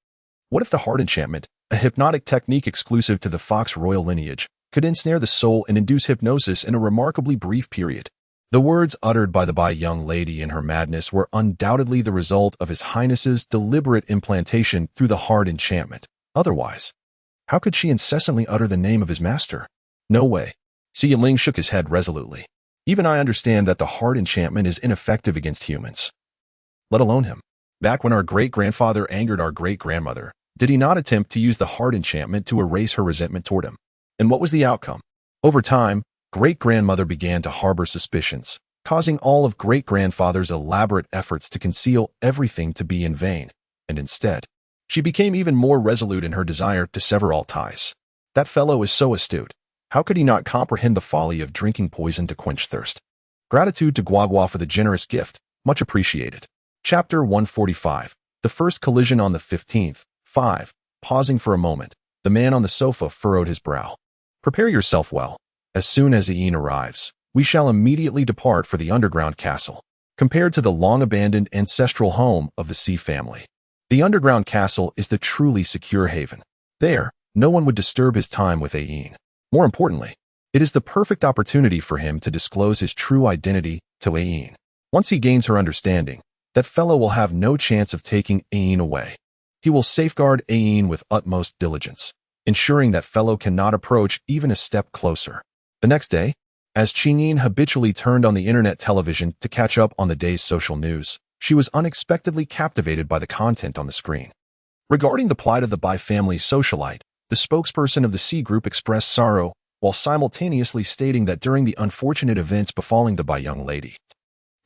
What if the heart enchantment, a hypnotic technique exclusive to the Fox royal lineage, could ensnare the soul and induce hypnosis in a remarkably brief period? The words uttered by the Bai young lady in her madness were undoubtedly the result of His Highness's deliberate implantation through the heart enchantment. Otherwise, how could she incessantly utter the name of his master? No way. Si Yuning shook his head resolutely. Even I understand that the heart enchantment is ineffective against humans. Let alone him. Back when our great-grandfather angered our great-grandmother, did he not attempt to use the heart enchantment to erase her resentment toward him? And what was the outcome? Over time, great-grandmother began to harbor suspicions, causing all of great-grandfather's elaborate efforts to conceal everything to be in vain, and instead, she became even more resolute in her desire to sever all ties. That fellow is so astute. How could he not comprehend the folly of drinking poison to quench thirst? Gratitude to Guagua for the generous gift, much appreciated. Chapter 145. The first collision on the 15th. 5. Pausing for a moment, the man on the sofa furrowed his brow. Prepare yourself well. As soon as Ain arrives, we shall immediately depart for the underground castle. Compared to the long-abandoned ancestral home of the Si family, the underground castle is the truly secure haven. There, no one would disturb his time with Ain. More importantly, it is the perfect opportunity for him to disclose his true identity to Ain. Once he gains her understanding, that fellow will have no chance of taking Ain away. He will safeguard Ain with utmost diligence, ensuring that fellow cannot approach even a step closer. The next day, as Qingyin habitually turned on the internet television to catch up on the day's social news, she was unexpectedly captivated by the content on the screen. Regarding the plight of the Bai family socialite, the spokesperson of the C Group expressed sorrow, while simultaneously stating that during the unfortunate events befalling the Bai young lady,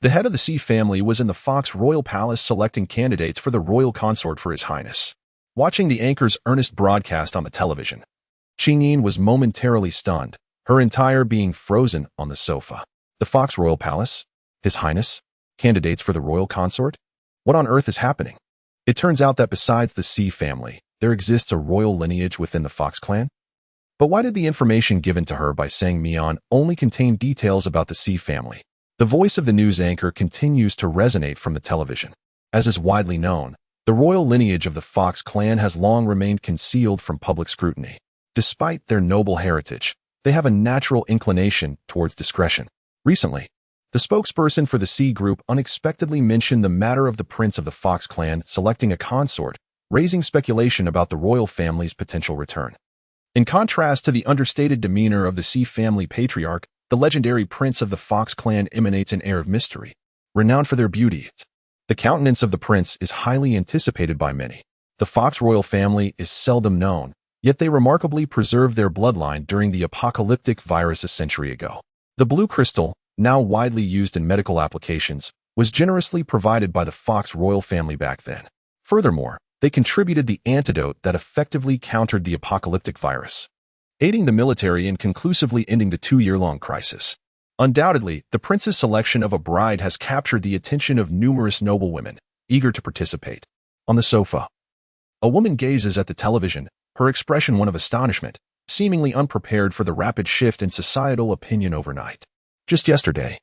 the head of the C family was in the Fox Royal Palace selecting candidates for the royal consort for His Highness. Watching the anchor's earnest broadcast on the television, Qingyin was momentarily stunned, her entire being frozen on the sofa. The Fox Royal Palace? His Highness? Candidates for the royal consort? What on earth is happening? It turns out that besides the C family, there exists a royal lineage within the Fox clan? But why did the information given to her by Sang Mian only contain details about the C family? The voice of the news anchor continues to resonate from the television. As is widely known, the royal lineage of the Fox clan has long remained concealed from public scrutiny. Despite their noble heritage, they have a natural inclination towards discretion. Recently, the spokesperson for the C Group unexpectedly mentioned the matter of the prince of the Fox clan selecting a consort, raising speculation about the royal family's potential return. In contrast to the understated demeanor of the C family patriarch, the legendary prince of the Fox clan emanates an air of mystery. Renowned for their beauty, the countenance of the prince is highly anticipated by many. The Fox royal family is seldom known, yet they remarkably preserved their bloodline during the apocalyptic virus a century ago. The blue crystal, now widely used in medical applications, was generously provided by the Fox royal family back then. Furthermore, they contributed the antidote that effectively countered the apocalyptic virus, aiding the military in conclusively ending the 2-year-long crisis. Undoubtedly, the prince's selection of a bride has captured the attention of numerous noble women, eager to participate. On the sofa, a woman gazes at the television, her expression one of astonishment, seemingly unprepared for the rapid shift in societal opinion overnight. Just yesterday,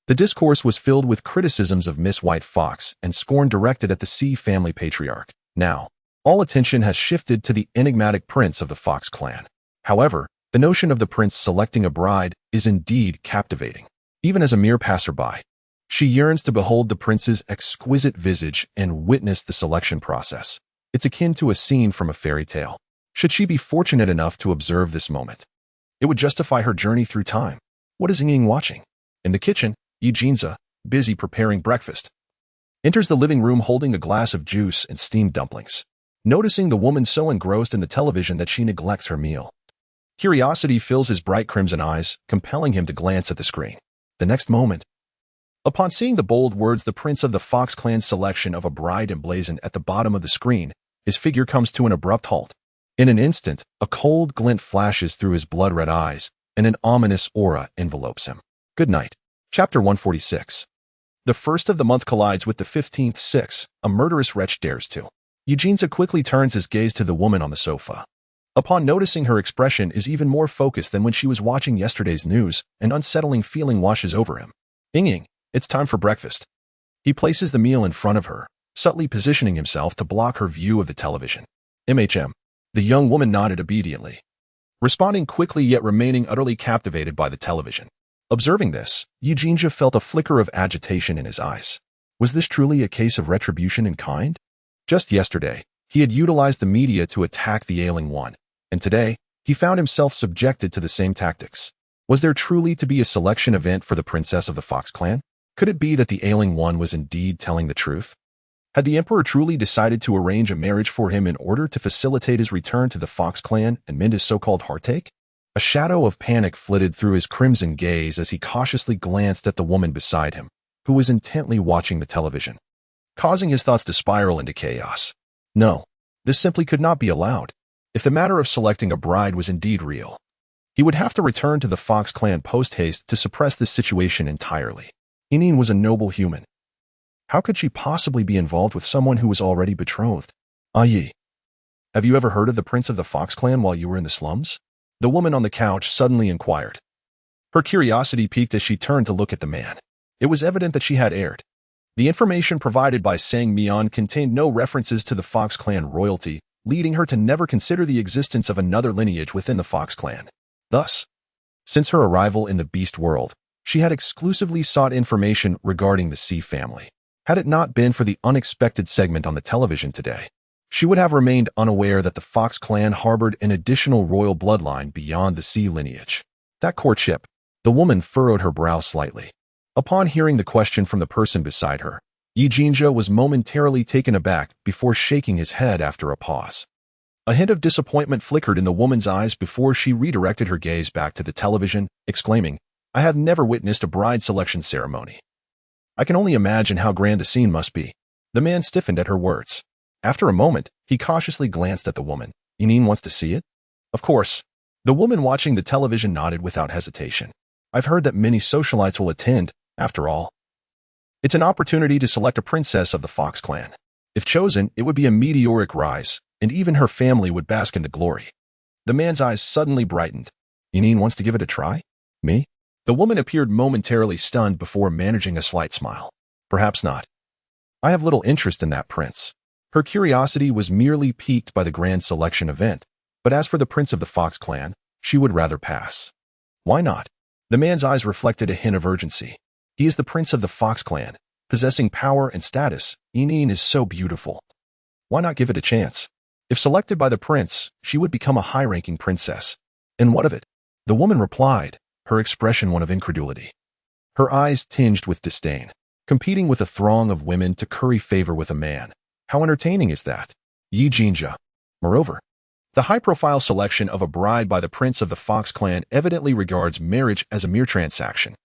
the discourse was filled with criticisms of Miss White Fox and scorn directed at the C family patriarch. Now, all attention has shifted to the enigmatic prince of the Fox clan. However, the notion of the prince selecting a bride is indeed captivating. Even as a mere passerby, she yearns to behold the prince's exquisite visage and witness the selection process. It's akin to a scene from a fairy tale. Should she be fortunate enough to observe this moment, it would justify her journey through time. What is Ying watching? In the kitchen, Yi Jinza, busy preparing breakfast, enters the living room holding a glass of juice and steamed dumplings, noticing the woman so engrossed in the television that she neglects her meal. Curiosity fills his bright crimson eyes, compelling him to glance at the screen. The next moment, upon seeing the bold words "the prince of the Fox clan's selection of a bride" emblazoned at the bottom of the screen, his figure comes to an abrupt halt. In an instant, a cold glint flashes through his blood-red eyes, and an ominous aura envelopes him. Good night. Chapter 146. The first of the month collides with the 15th. 6. A murderous wretch dares to. Eugenia quickly turns his gaze to the woman on the sofa. Upon noticing her expression is even more focused than when she was watching yesterday's news, an unsettling feeling washes over him. Ying, it's time for breakfast. He places the meal in front of her, subtly positioning himself to block her view of the television. MHM. The young woman nodded obediently, responding quickly yet remaining utterly captivated by the television. Observing this, Eugenia felt a flicker of agitation in his eyes. Was this truly a case of retribution in kind? Just yesterday, he had utilized the media to attack the ailing one, and today, he found himself subjected to the same tactics. Was there truly to be a selection event for the princess of the Fox clan? Could it be that the ailing one was indeed telling the truth? Had the emperor truly decided to arrange a marriage for him in order to facilitate his return to the Fox clan and mend his so-called heartache? A shadow of panic flitted through his crimson gaze as he cautiously glanced at the woman beside him, who was intently watching the television, causing his thoughts to spiral into chaos. No, this simply could not be allowed. If the matter of selecting a bride was indeed real, he would have to return to the Fox clan post-haste to suppress this situation entirely. Ying was a noble human. How could she possibly be involved with someone who was already betrothed? Yi, have you ever heard of the prince of the Fox clan while you were in the slums? The woman on the couch suddenly inquired. Her curiosity piqued as she turned to look at the man. It was evident that she had erred. The information provided by Sang Mian contained no references to the Fox clan royalty, leading her to never consider the existence of another lineage within the Fox clan. Thus, since her arrival in the beast world, she had exclusively sought information regarding the C family. Had it not been for the unexpected segment on the television today, she would have remained unaware that the Fox clan harbored an additional royal bloodline beyond the C lineage. That courtship, the woman furrowed her brow slightly. Upon hearing the question from the person beside her, Yi Jinja was momentarily taken aback before shaking his head after a pause. A hint of disappointment flickered in the woman's eyes before she redirected her gaze back to the television, exclaiming, "I have never witnessed a bride selection ceremony. I can only imagine how grand the scene must be." The man stiffened at her words. After a moment, he cautiously glanced at the woman. "Yinyin wants to see it?" "Of course." The woman watching the television nodded without hesitation. "I've heard that many socialites will attend, after all. It's an opportunity to select a princess of the Fox clan. If chosen, it would be a meteoric rise, and even her family would bask in the glory." The man's eyes suddenly brightened. "Yinyin wants to give it a try? Me?" The woman appeared momentarily stunned before managing a slight smile. "Perhaps not. I have little interest in that prince." Her curiosity was merely piqued by the grand selection event, but as for the prince of the Fox clan, she would rather pass. "Why not?" The man's eyes reflected a hint of urgency. "He is the prince of the Fox clan, possessing power and status. Yinyin is so beautiful. Why not give it a chance? If selected by the prince, she would become a high-ranking princess. And what of it?" The woman replied, her expression one of incredulity. Her eyes tinged with disdain. Competing with a throng of women to curry favor with a man. How entertaining is that? Yi Jinja. Moreover, the high-profile selection of a bride by the prince of the Fox clan evidently regards marriage as a mere transaction.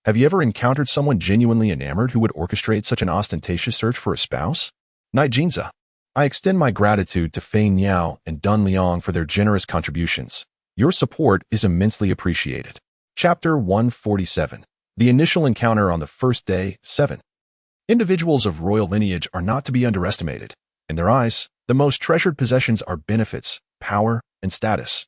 Have you ever encountered someone genuinely enamored who would orchestrate such an ostentatious search for a spouse? Knight Jinza. I extend my gratitude to Fei Niao and Dun Liang for their generous contributions. Your support is immensely appreciated. Chapter 147. The Initial Encounter on the First Day, 7. Individuals of royal lineage are not to be underestimated. In their eyes, the most treasured possessions are benefits, power, and status,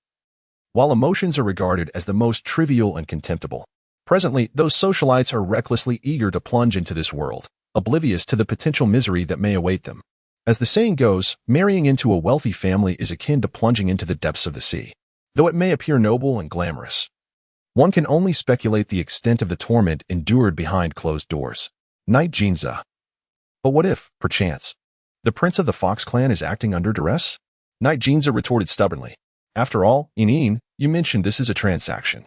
while emotions are regarded as the most trivial and contemptible. Presently, those socialites are recklessly eager to plunge into this world, oblivious to the potential misery that may await them. As the saying goes, marrying into a wealthy family is akin to plunging into the depths of the sea. Though it may appear noble and glamorous, one can only speculate the extent of the torment endured behind closed doors. Knight Jinza. But what if, perchance, the prince of the Fox clan is acting under duress? Knight Jinza retorted stubbornly. After all, Yinyin, you mentioned this is a transaction.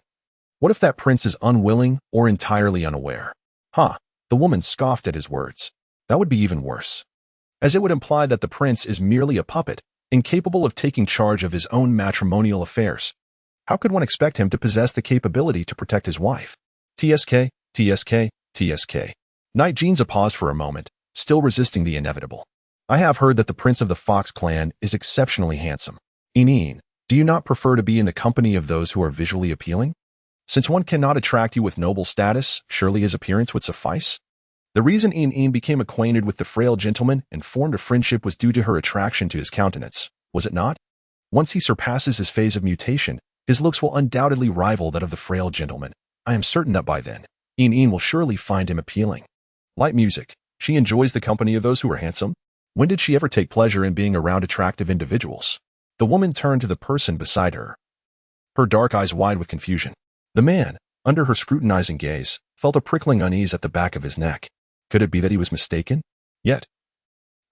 What if that prince is unwilling or entirely unaware? Huh, the woman scoffed at his words. That would be even worse, as it would imply that the prince is merely a puppet, incapable of taking charge of his own matrimonial affairs. How could one expect him to possess the capability to protect his wife? TSK, TSK, TSK. Knight Jinza paused for a moment, still resisting the inevitable. I have heard that the prince of the Fox clan is exceptionally handsome. Yinyin, do you not prefer to be in the company of those who are visually appealing? Since one cannot attract you with noble status, surely his appearance would suffice? The reason Yinyin became acquainted with the frail gentleman and formed a friendship was due to her attraction to his countenance, was it not? Once he surpasses his phase of mutation, his looks will undoubtedly rival that of the frail gentleman. I am certain that by then, Yinyin will surely find him appealing. Light music. She enjoys the company of those who are handsome. When did she ever take pleasure in being around attractive individuals? The woman turned to the person beside her, her dark eyes wide with confusion. The man, under her scrutinizing gaze, felt a prickling unease at the back of his neck. Could it be that he was mistaken? Yet,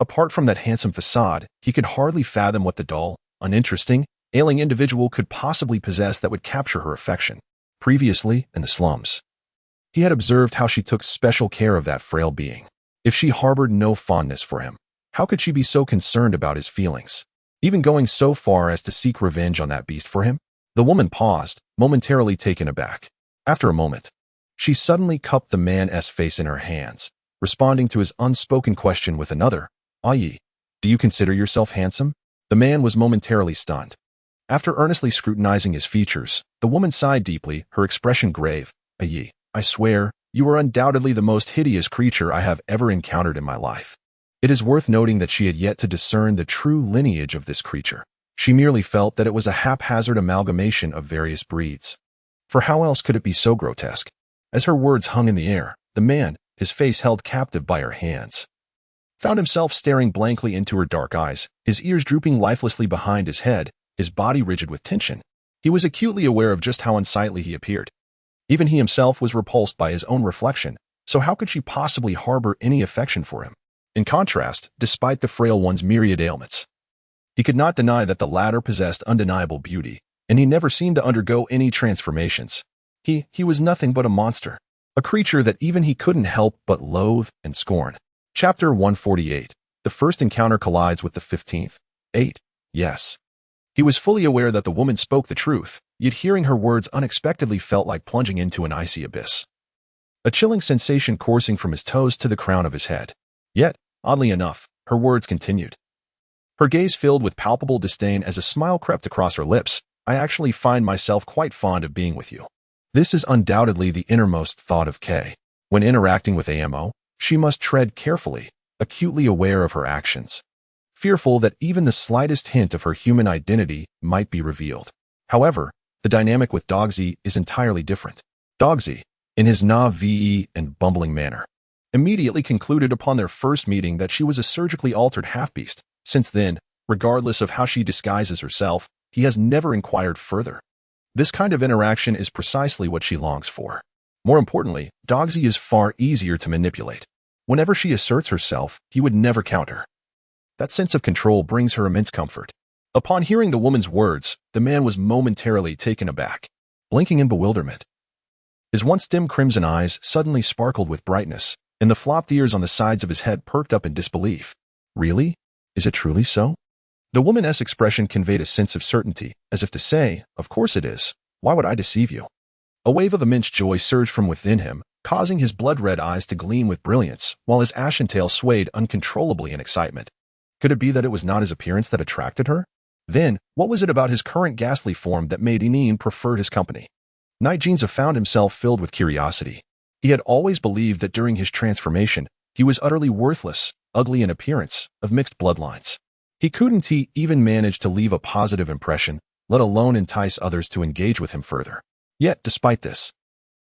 apart from that handsome facade, he could hardly fathom what the dull, uninteresting, ailing individual could possibly possess that would capture her affection. Previously, in the slums, he had observed how she took special care of that frail being. If she harbored no fondness for him, how could she be so concerned about his feelings, even going so far as to seek revenge on that beast for him? The woman paused, momentarily taken aback. After a moment, she suddenly cupped the man's face in her hands, responding to his unspoken question with another. Yi, do you consider yourself handsome? The man was momentarily stunned. After earnestly scrutinizing his features, the woman sighed deeply, her expression grave. Yi, I swear, you are undoubtedly the most hideous creature I have ever encountered in my life. It is worth noting that she had yet to discern the true lineage of this creature. She merely felt that it was a haphazard amalgamation of various breeds. For how else could it be so grotesque? As her words hung in the air, the man, his face held captive by her hands, found himself staring blankly into her dark eyes, his ears drooping lifelessly behind his head, his body rigid with tension. He was acutely aware of just how unsightly he appeared. Even he himself was repulsed by his own reflection, so how could she possibly harbor any affection for him? In contrast, despite the frail one's myriad ailments, he could not deny that the latter possessed undeniable beauty, and he never seemed to undergo any transformations. He was nothing but a monster, a creature that even he couldn't help but loathe and scorn. Chapter 148. The first encounter collides with the 15th. 8. Yes. He was fully aware that the woman spoke the truth, yet hearing her words unexpectedly felt like plunging into an icy abyss. A chilling sensation coursing from his toes to the crown of his head. Yet, oddly enough, her words continued. Her gaze filled with palpable disdain as a smile crept across her lips. I actually find myself quite fond of being with you. This is undoubtedly the innermost thought of Kay. When interacting with AMO, she must tread carefully, acutely aware of her actions, fearful that even the slightest hint of her human identity might be revealed. However, the dynamic with Dogsy is entirely different. Dogsy, in his naive and bumbling manner, immediately concluded upon their first meeting that she was a surgically altered half-beast. Since then, regardless of how she disguises herself, he has never inquired further. This kind of interaction is precisely what she longs for. More importantly, Dogsy is far easier to manipulate. Whenever she asserts herself, he would never counter. That sense of control brings her immense comfort. Upon hearing the woman's words, the man was momentarily taken aback, blinking in bewilderment. His once dim crimson eyes suddenly sparkled with brightness, and the flopped ears on the sides of his head perked up in disbelief. Really? Is it truly so? The woman's expression conveyed a sense of certainty, as if to say, of course it is. Why would I deceive you? A wave of immense joy surged from within him, causing his blood-red eyes to gleam with brilliance, while his ashen tail swayed uncontrollably in excitement. Could it be that it was not his appearance that attracted her? Then, what was it about his current ghastly form that made Ineen prefer his company? Night Jeans found himself filled with curiosity. He had always believed that during his transformation, he was utterly worthless, ugly in appearance, of mixed bloodlines. He couldn't even manage to leave a positive impression, let alone entice others to engage with him further. Yet, despite this,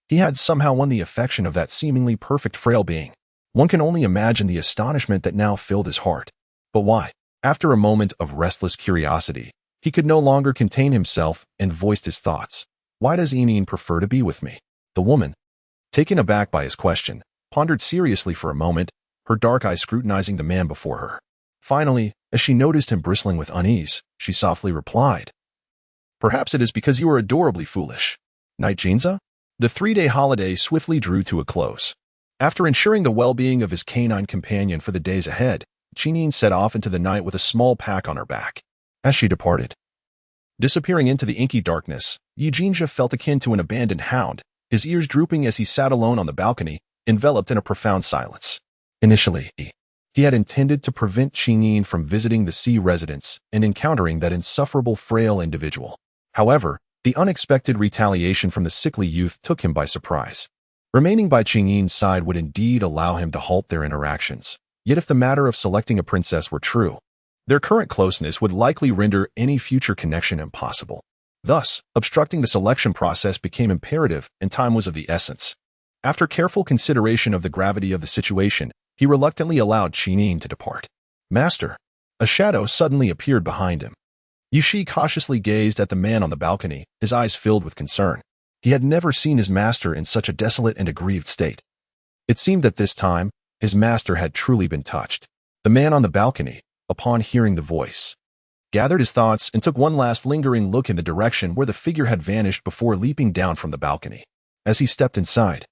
he had somehow won the affection of that seemingly perfect frail being. One can only imagine the astonishment that now filled his heart. But why? After a moment of restless curiosity, he could no longer contain himself and voiced his thoughts. Why does Ineen prefer to be with me? The woman, taken aback by his question, pondered seriously for a moment, her dark eyes scrutinizing the man before her. Finally, as she noticed him bristling with unease, she softly replied, "Perhaps it is because you are adorably foolish." Night Jinza? The 3-day holiday swiftly drew to a close. After ensuring the well-being of his canine companion for the days ahead, Chineen set off into the night with a small pack on her back. As she departed, disappearing into the inky darkness, Eugenia felt akin to an abandoned hound, his ears drooping as he sat alone on the balcony, enveloped in a profound silence. Initially, he had intended to prevent Chineen from visiting the sea residence and encountering that insufferable frail individual. However, the unexpected retaliation from the sickly youth took him by surprise. Remaining by Chineen's side would indeed allow him to halt their interactions. Yet if the matter of selecting a princess were true, their current closeness would likely render any future connection impossible. Thus, obstructing the selection process became imperative, and time was of the essence. After careful consideration of the gravity of the situation, he reluctantly allowed Chineen to depart. Master. A shadow suddenly appeared behind him. Yushi cautiously gazed at the man on the balcony, his eyes filled with concern. He had never seen his master in such a desolate and aggrieved state. It seemed that this time, his master had truly been touched. The man on the balcony, upon hearing the voice, gathered his thoughts and took one last lingering look in the direction where the figure had vanished before leaping down from the balcony. As he stepped inside,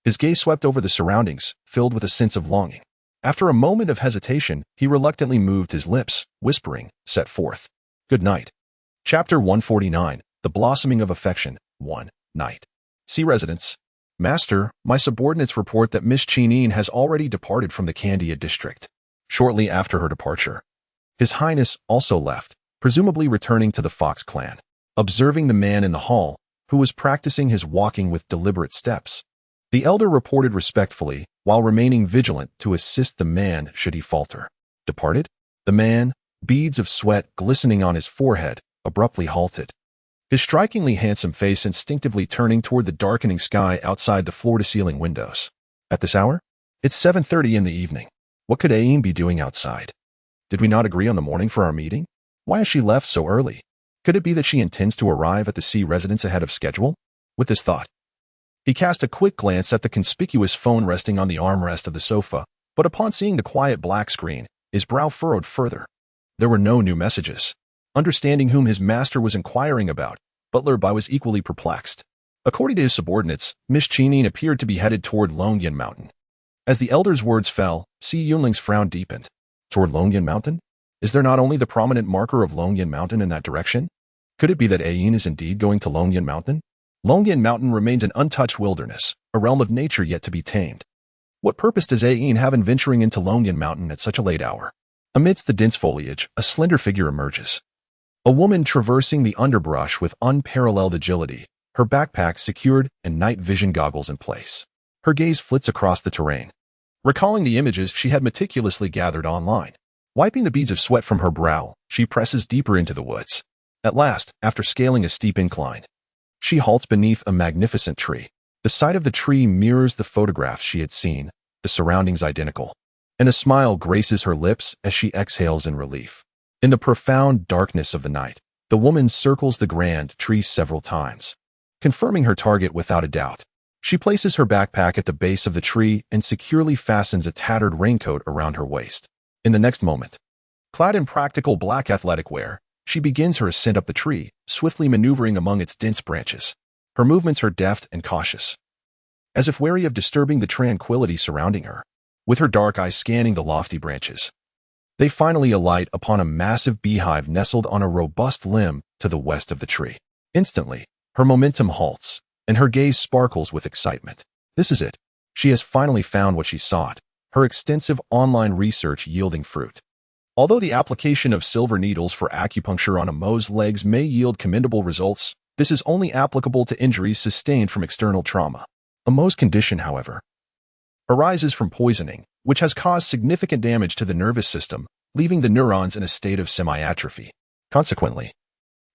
his gaze swept over the surroundings, filled with a sense of longing. After a moment of hesitation, he reluctantly moved his lips, whispering, "Set forth. Good night." Chapter 149. The Blossoming of Affection. 1. Night. Sea Residence. Master, my subordinates report that Miss Chineen has already departed from the Candia district. Shortly after her departure, His Highness also left, presumably returning to the Fox clan. Observing the man in the hall, who was practicing his walking with deliberate steps, the elder reported respectfully, while remaining vigilant to assist the man should he falter. Departed? The man, beads of sweat glistening on his forehead, abruptly halted, his strikingly handsome face instinctively turning toward the darkening sky outside the floor-to-ceiling windows. At this hour? It's 7:30 in the evening. What could Aim be doing outside? Did we not agree on the morning for our meeting? Why has she left so early? Could it be that she intends to arrive at the sea residence ahead of schedule? With this thought, he cast a quick glance at the conspicuous phone resting on the armrest of the sofa, but upon seeing the quiet black screen, his brow furrowed further. There were no new messages. Understanding whom his master was inquiring about, Butler Bai was equally perplexed. According to his subordinates, Miss Chineen appeared to be headed toward Longyan Mountain. As the elder's words fell, Si Yunling's frown deepened. Toward Longyan Mountain? Is there not only the prominent marker of Longyan Mountain in that direction? Could it be that Ayin is indeed going to Longyan Mountain? Longyan Mountain remains an untouched wilderness, a realm of nature yet to be tamed. What purpose does Ayin have in venturing into Longyan Mountain at such a late hour? Amidst the dense foliage, a slender figure emerges. A woman traversing the underbrush with unparalleled agility, her backpack secured and night vision goggles in place. Her gaze flits across the terrain, recalling the images she had meticulously gathered online. Wiping the beads of sweat from her brow, she presses deeper into the woods. At last, after scaling a steep incline, she halts beneath a magnificent tree. The side of the tree mirrors the photographs she had seen, the surroundings identical, and a smile graces her lips as she exhales in relief. In the profound darkness of the night, the woman circles the grand tree several times, confirming her target without a doubt. She places her backpack at the base of the tree and securely fastens a tattered raincoat around her waist. In the next moment, clad in practical black athletic wear, she begins her ascent up the tree, swiftly maneuvering among its dense branches. Her movements are deft and cautious, as if wary of disturbing the tranquility surrounding her. With her dark eyes scanning the lofty branches, they finally alight upon a massive beehive nestled on a robust limb to the west of the tree. Instantly, her momentum halts, and her gaze sparkles with excitement. This is it. She has finally found what she sought, her extensive online research yielding fruit. Although the application of silver needles for acupuncture on a moe's legs may yield commendable results, this is only applicable to injuries sustained from external trauma. A moe's condition, however, arises from poisoning, which has caused significant damage to the nervous system, leaving the neurons in a state of semi-atrophy. Consequently,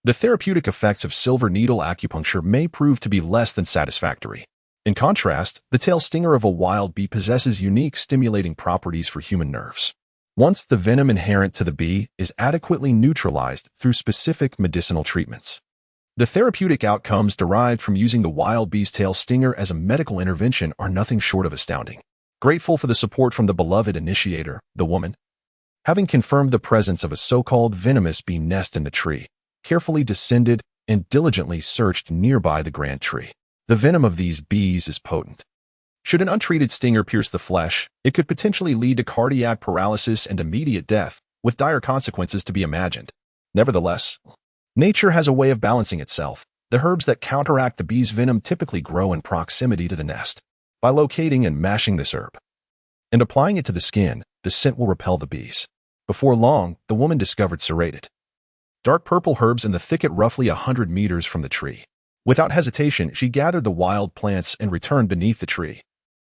the therapeutic effects of silver needle acupuncture may prove to be less than satisfactory. In contrast, the tail stinger of a wild bee possesses unique stimulating properties for human nerves. Once the venom inherent to the bee is adequately neutralized through specific medicinal treatments, the therapeutic outcomes derived from using the wild bee's tail stinger as a medical intervention are nothing short of astounding. Grateful for the support from the beloved initiator, the woman, having confirmed the presence of a so-called venomous bee nest in the tree, carefully descended and diligently searched nearby the grand tree. The venom of these bees is potent. Should an untreated stinger pierce the flesh, it could potentially lead to cardiac paralysis and immediate death, with dire consequences to be imagined. Nevertheless, nature has a way of balancing itself. The herbs that counteract the bee's venom typically grow in proximity to the nest. By locating and mashing this herb and applying it to the skin, the scent will repel the bees. Before long, the woman discovered serrated, dark purple herbs in the thicket roughly 100 meters from the tree. Without hesitation, she gathered the wild plants and returned beneath the tree,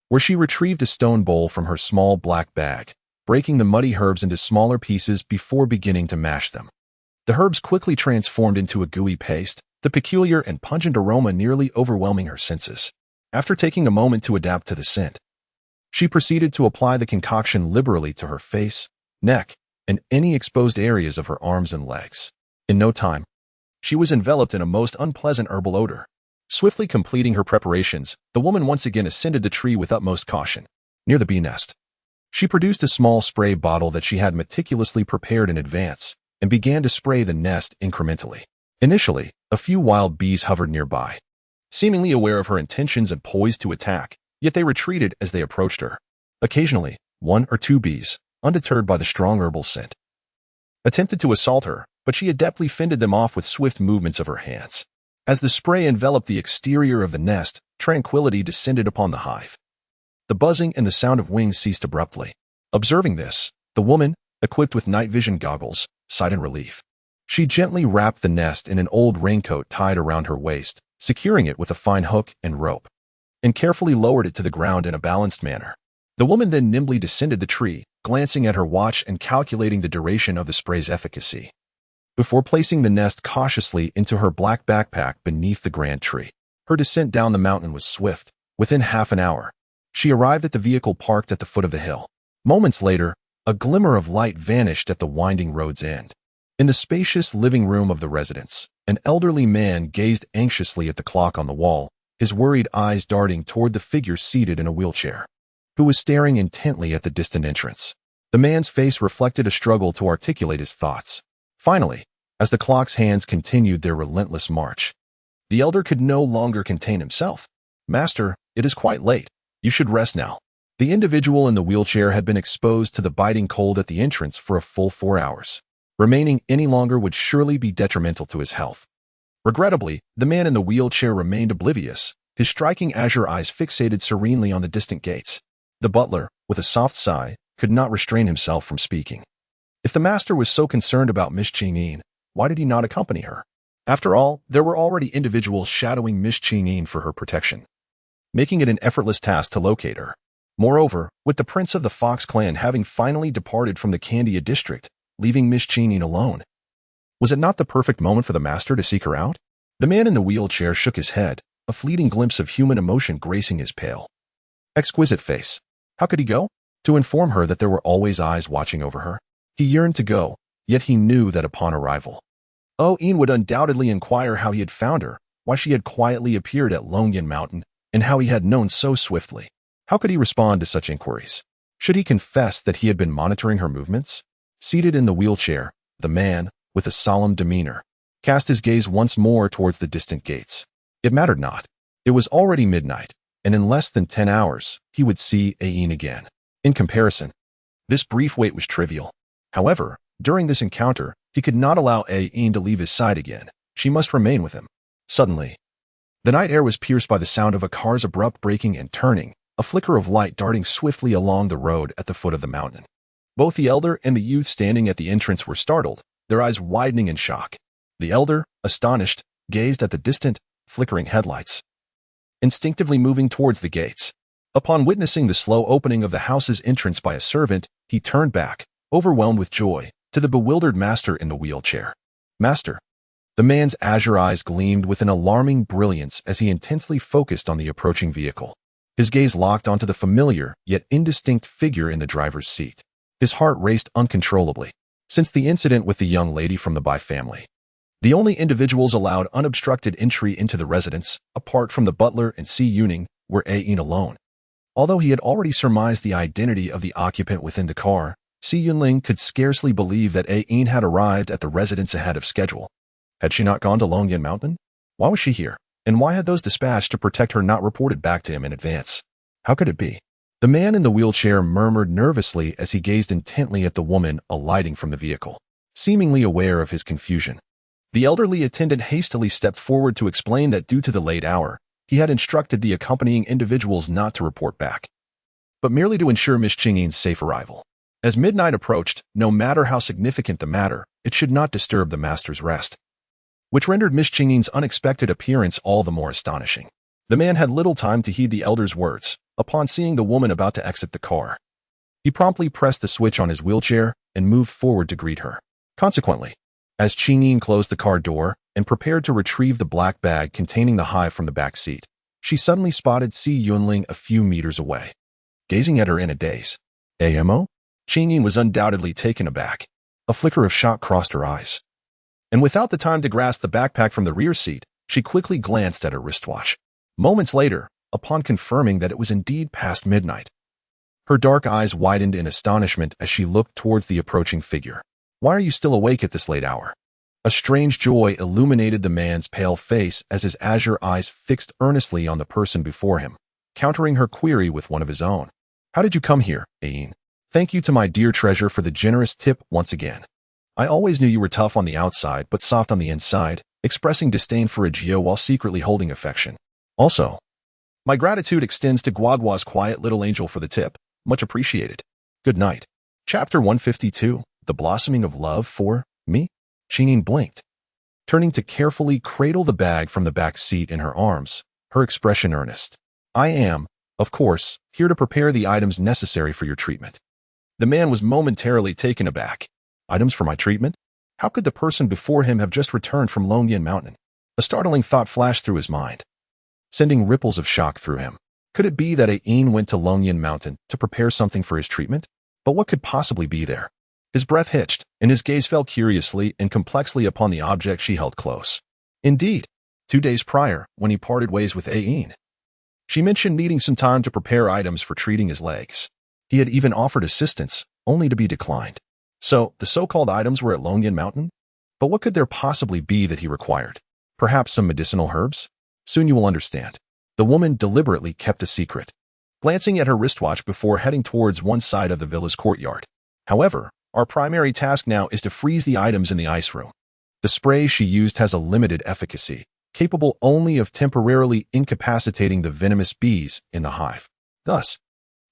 where she retrieved a stone bowl from her small black bag, breaking the muddy herbs into smaller pieces before beginning to mash them. The herbs quickly transformed into a gooey paste, the peculiar and pungent aroma nearly overwhelming her senses. After taking a moment to adapt to the scent, she proceeded to apply the concoction liberally to her face, neck, and any exposed areas of her arms and legs. In no time, she was enveloped in a most unpleasant herbal odor. Swiftly completing her preparations, the woman once again ascended the tree with utmost caution. Near the bee nest, she produced a small spray bottle that she had meticulously prepared in advance and began to spray the nest incrementally. Initially, a few wild bees hovered nearby, seemingly aware of her intentions and poised to attack, yet they retreated as they approached her. Occasionally, one or two bees, undeterred by the strong herbal scent, attempted to assault her, but she adeptly fended them off with swift movements of her hands. As the spray enveloped the exterior of the nest, tranquility descended upon the hive. The buzzing and the sound of wings ceased abruptly. Observing this, the woman, equipped with night vision goggles, sighed in relief. She gently wrapped the nest in an old raincoat tied around her waist, securing it with a fine hook and rope, and carefully lowered it to the ground in a balanced manner. The woman then nimbly descended the tree, glancing at her watch and calculating the duration of the spray's efficacy, before placing the nest cautiously into her black backpack beneath the grand tree. Her descent down the mountain was swift. Within half an hour, she arrived at the vehicle parked at the foot of the hill. Moments later, a glimmer of light vanished at the winding road's end. In the spacious living room of the residence, an elderly man gazed anxiously at the clock on the wall, his worried eyes darting toward the figure seated in a wheelchair, who was staring intently at the distant entrance. The man's face reflected a struggle to articulate his thoughts. Finally, as the clock's hands continued their relentless march, the elder could no longer contain himself. "Master, it is quite late. You should rest now." The individual in the wheelchair had been exposed to the biting cold at the entrance for a full 4 hours. Remaining any longer would surely be detrimental to his health. Regrettably, the man in the wheelchair remained oblivious, his striking azure eyes fixated serenely on the distant gates. The butler, with a soft sigh, could not restrain himself from speaking. If the master was so concerned about Miss Ching-yin, why did he not accompany her? After all, there were already individuals shadowing Miss Ching-yin for her protection, making it an effortless task to locate her. Moreover, with the prince of the Fox clan having finally departed from the Candia district, leaving Miss Ching-yin alone, was it not the perfect moment for the master to seek her out? The man in the wheelchair shook his head, a fleeting glimpse of human emotion gracing his pale, exquisite face. How could he go? To inform her that there were always eyes watching over her. He yearned to go, yet he knew that upon arrival, Ian would undoubtedly inquire how he had found her, why she had quietly appeared at Longyan Mountain, and how he had known so swiftly. How could he respond to such inquiries? Should he confess that he had been monitoring her movements? Seated in the wheelchair, the man, with a solemn demeanor, cast his gaze once more towards the distant gates. It mattered not. It was already midnight, and in less than 10 hours, he would see Ian again. In comparison, this brief wait was trivial. However, during this encounter, he could not allow Ian to leave his side again. She must remain with him. Suddenly, the night air was pierced by the sound of a car's abrupt braking and turning, a flicker of light darting swiftly along the road at the foot of the mountain. Both the elder and the youth standing at the entrance were startled, their eyes widening in shock. The elder, astonished, gazed at the distant, flickering headlights, instinctively moving towards the gates. Upon witnessing the slow opening of the house's entrance by a servant, he turned back, overwhelmed with joy, to the bewildered master in the wheelchair. Master. The man's azure eyes gleamed with an alarming brilliance as he intensely focused on the approaching vehicle. His gaze locked onto the familiar, yet indistinct figure in the driver's seat. His heart raced uncontrollably. Since the incident with the young lady from the Bai family, the only individuals allowed unobstructed entry into the residence, apart from the butler and Si Yuning, were Ian alone. Although he had already surmised the identity of the occupant within the car, Si Yunling could scarcely believe that Ian had arrived at the residence ahead of schedule. Had she not gone to Longyan Mountain? Why was she here? And why had those dispatched to protect her not reported back to him in advance? How could it be? The man in the wheelchair murmured nervously as he gazed intently at the woman alighting from the vehicle, seemingly aware of his confusion. The elderly attendant hastily stepped forward to explain that due to the late hour, he had instructed the accompanying individuals not to report back, but merely to ensure Miss Ching-yin's safe arrival. As midnight approached, no matter how significant the matter, it should not disturb the master's rest, which rendered Miss Ching-yin's unexpected appearance all the more astonishing. The man had little time to heed the elder's words. Upon seeing the woman about to exit the car, he promptly pressed the switch on his wheelchair and moved forward to greet her. Consequently, as Ching-yin closed the car door and prepared to retrieve the black bag containing the hive from the back seat, she suddenly spotted Si Yunling a few meters away, gazing at her in a daze. AMO? Ching-yin was undoubtedly taken aback. A flicker of shock crossed her eyes, and without the time to grasp the backpack from the rear seat, she quickly glanced at her wristwatch. Moments later, upon confirming that it was indeed past midnight, her dark eyes widened in astonishment as she looked towards the approaching figure. Why are you still awake at this late hour? A strange joy illuminated the man's pale face as his azure eyes fixed earnestly on the person before him, countering her query with one of his own. How did you come here, Ian? Thank you to my dear treasure for the generous tip once again. I always knew you were tough on the outside but soft on the inside, expressing disdain for Ajio while secretly holding affection. Also, my gratitude extends to Guagua's quiet little angel for the tip. Much appreciated. Good night. Chapter 152, The Blossoming of Love for Me? Ching-yin blinked, turning to carefully cradle the bag from the back seat in her arms, her expression earnest. I am, of course, here to prepare the items necessary for your treatment. The man was momentarily taken aback. Items for my treatment? How could the person before him have just returned from Longyan Mountain? A startling thought flashed through his mind, sending ripples of shock through him. Could it be that Ian went to Longyan Mountain to prepare something for his treatment? But what could possibly be there? His breath hitched, and his gaze fell curiously and complexly upon the object she held close. Indeed, 2 days prior, when he parted ways with Ian, she mentioned needing some time to prepare items for treating his legs. He had even offered assistance, only to be declined. So, the so-called items were at Longyan Mountain? But what could there possibly be that he required? Perhaps some medicinal herbs? Soon you will understand. The woman deliberately kept a secret, glancing at her wristwatch before heading towards one side of the villa's courtyard. However, our primary task now is to freeze the items in the ice room. The spray she used has a limited efficacy, capable only of temporarily incapacitating the venomous bees in the hive. Thus,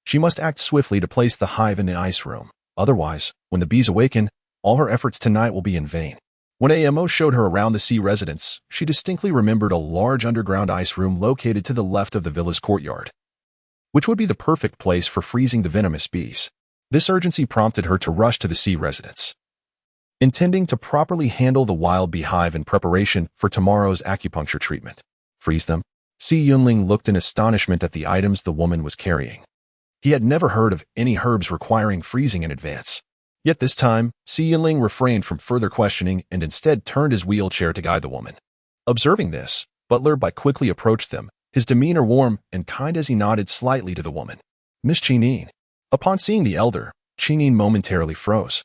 she must act swiftly to place the hive in the ice room. Otherwise, when the bees awaken, all her efforts tonight will be in vain. When AMO showed her around the C residence, she distinctly remembered a large underground ice room located to the left of the villa's courtyard, which would be the perfect place for freezing the venomous bees. This urgency prompted her to rush to the C residence, intending to properly handle the wild beehive in preparation for tomorrow's acupuncture treatment. Freeze them? Si Yunling looked in astonishment at the items the woman was carrying. He had never heard of any herbs requiring freezing in advance. Yet this time, Si Yunling refrained from further questioning and instead turned his wheelchair to guide the woman. Observing this, Butler Bai quickly approached them, his demeanor warm and kind as he nodded slightly to the woman. Miss Qinin. Upon seeing the elder, Qinin momentarily froze,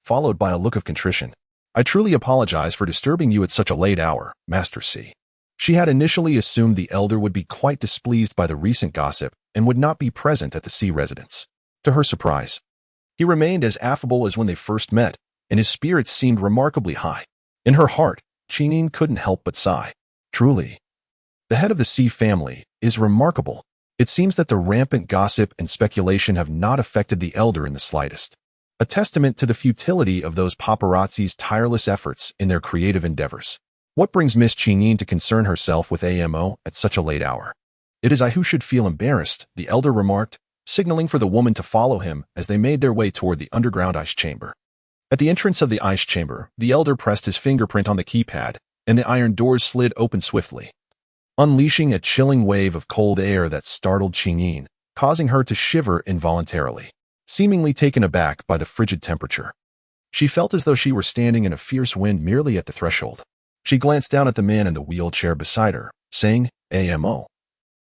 followed by a look of contrition. I truly apologize for disturbing you at such a late hour, Master C. She had initially assumed the elder would be quite displeased by the recent gossip and would not be present at the C residence. To her surprise, he remained as affable as when they first met, and his spirits seemed remarkably high. In her heart, Qinin couldn't help but sigh. Truly, the head of the C family is remarkable. It seems that the rampant gossip and speculation have not affected the elder in the slightest, a testament to the futility of those paparazzi's tireless efforts in their creative endeavors. What brings Miss Qinin to concern herself with AMO at such a late hour? It is I who should feel embarrassed, the elder remarked, signaling for the woman to follow him as they made their way toward the underground ice chamber. At the entrance of the ice chamber, the elder pressed his fingerprint on the keypad, and the iron doors slid open swiftly, unleashing a chilling wave of cold air that startled Qinin, causing her to shiver involuntarily. Seemingly taken aback by the frigid temperature, she felt as though she were standing in a fierce wind merely at the threshold. She glanced down at the man in the wheelchair beside her, saying, AMO.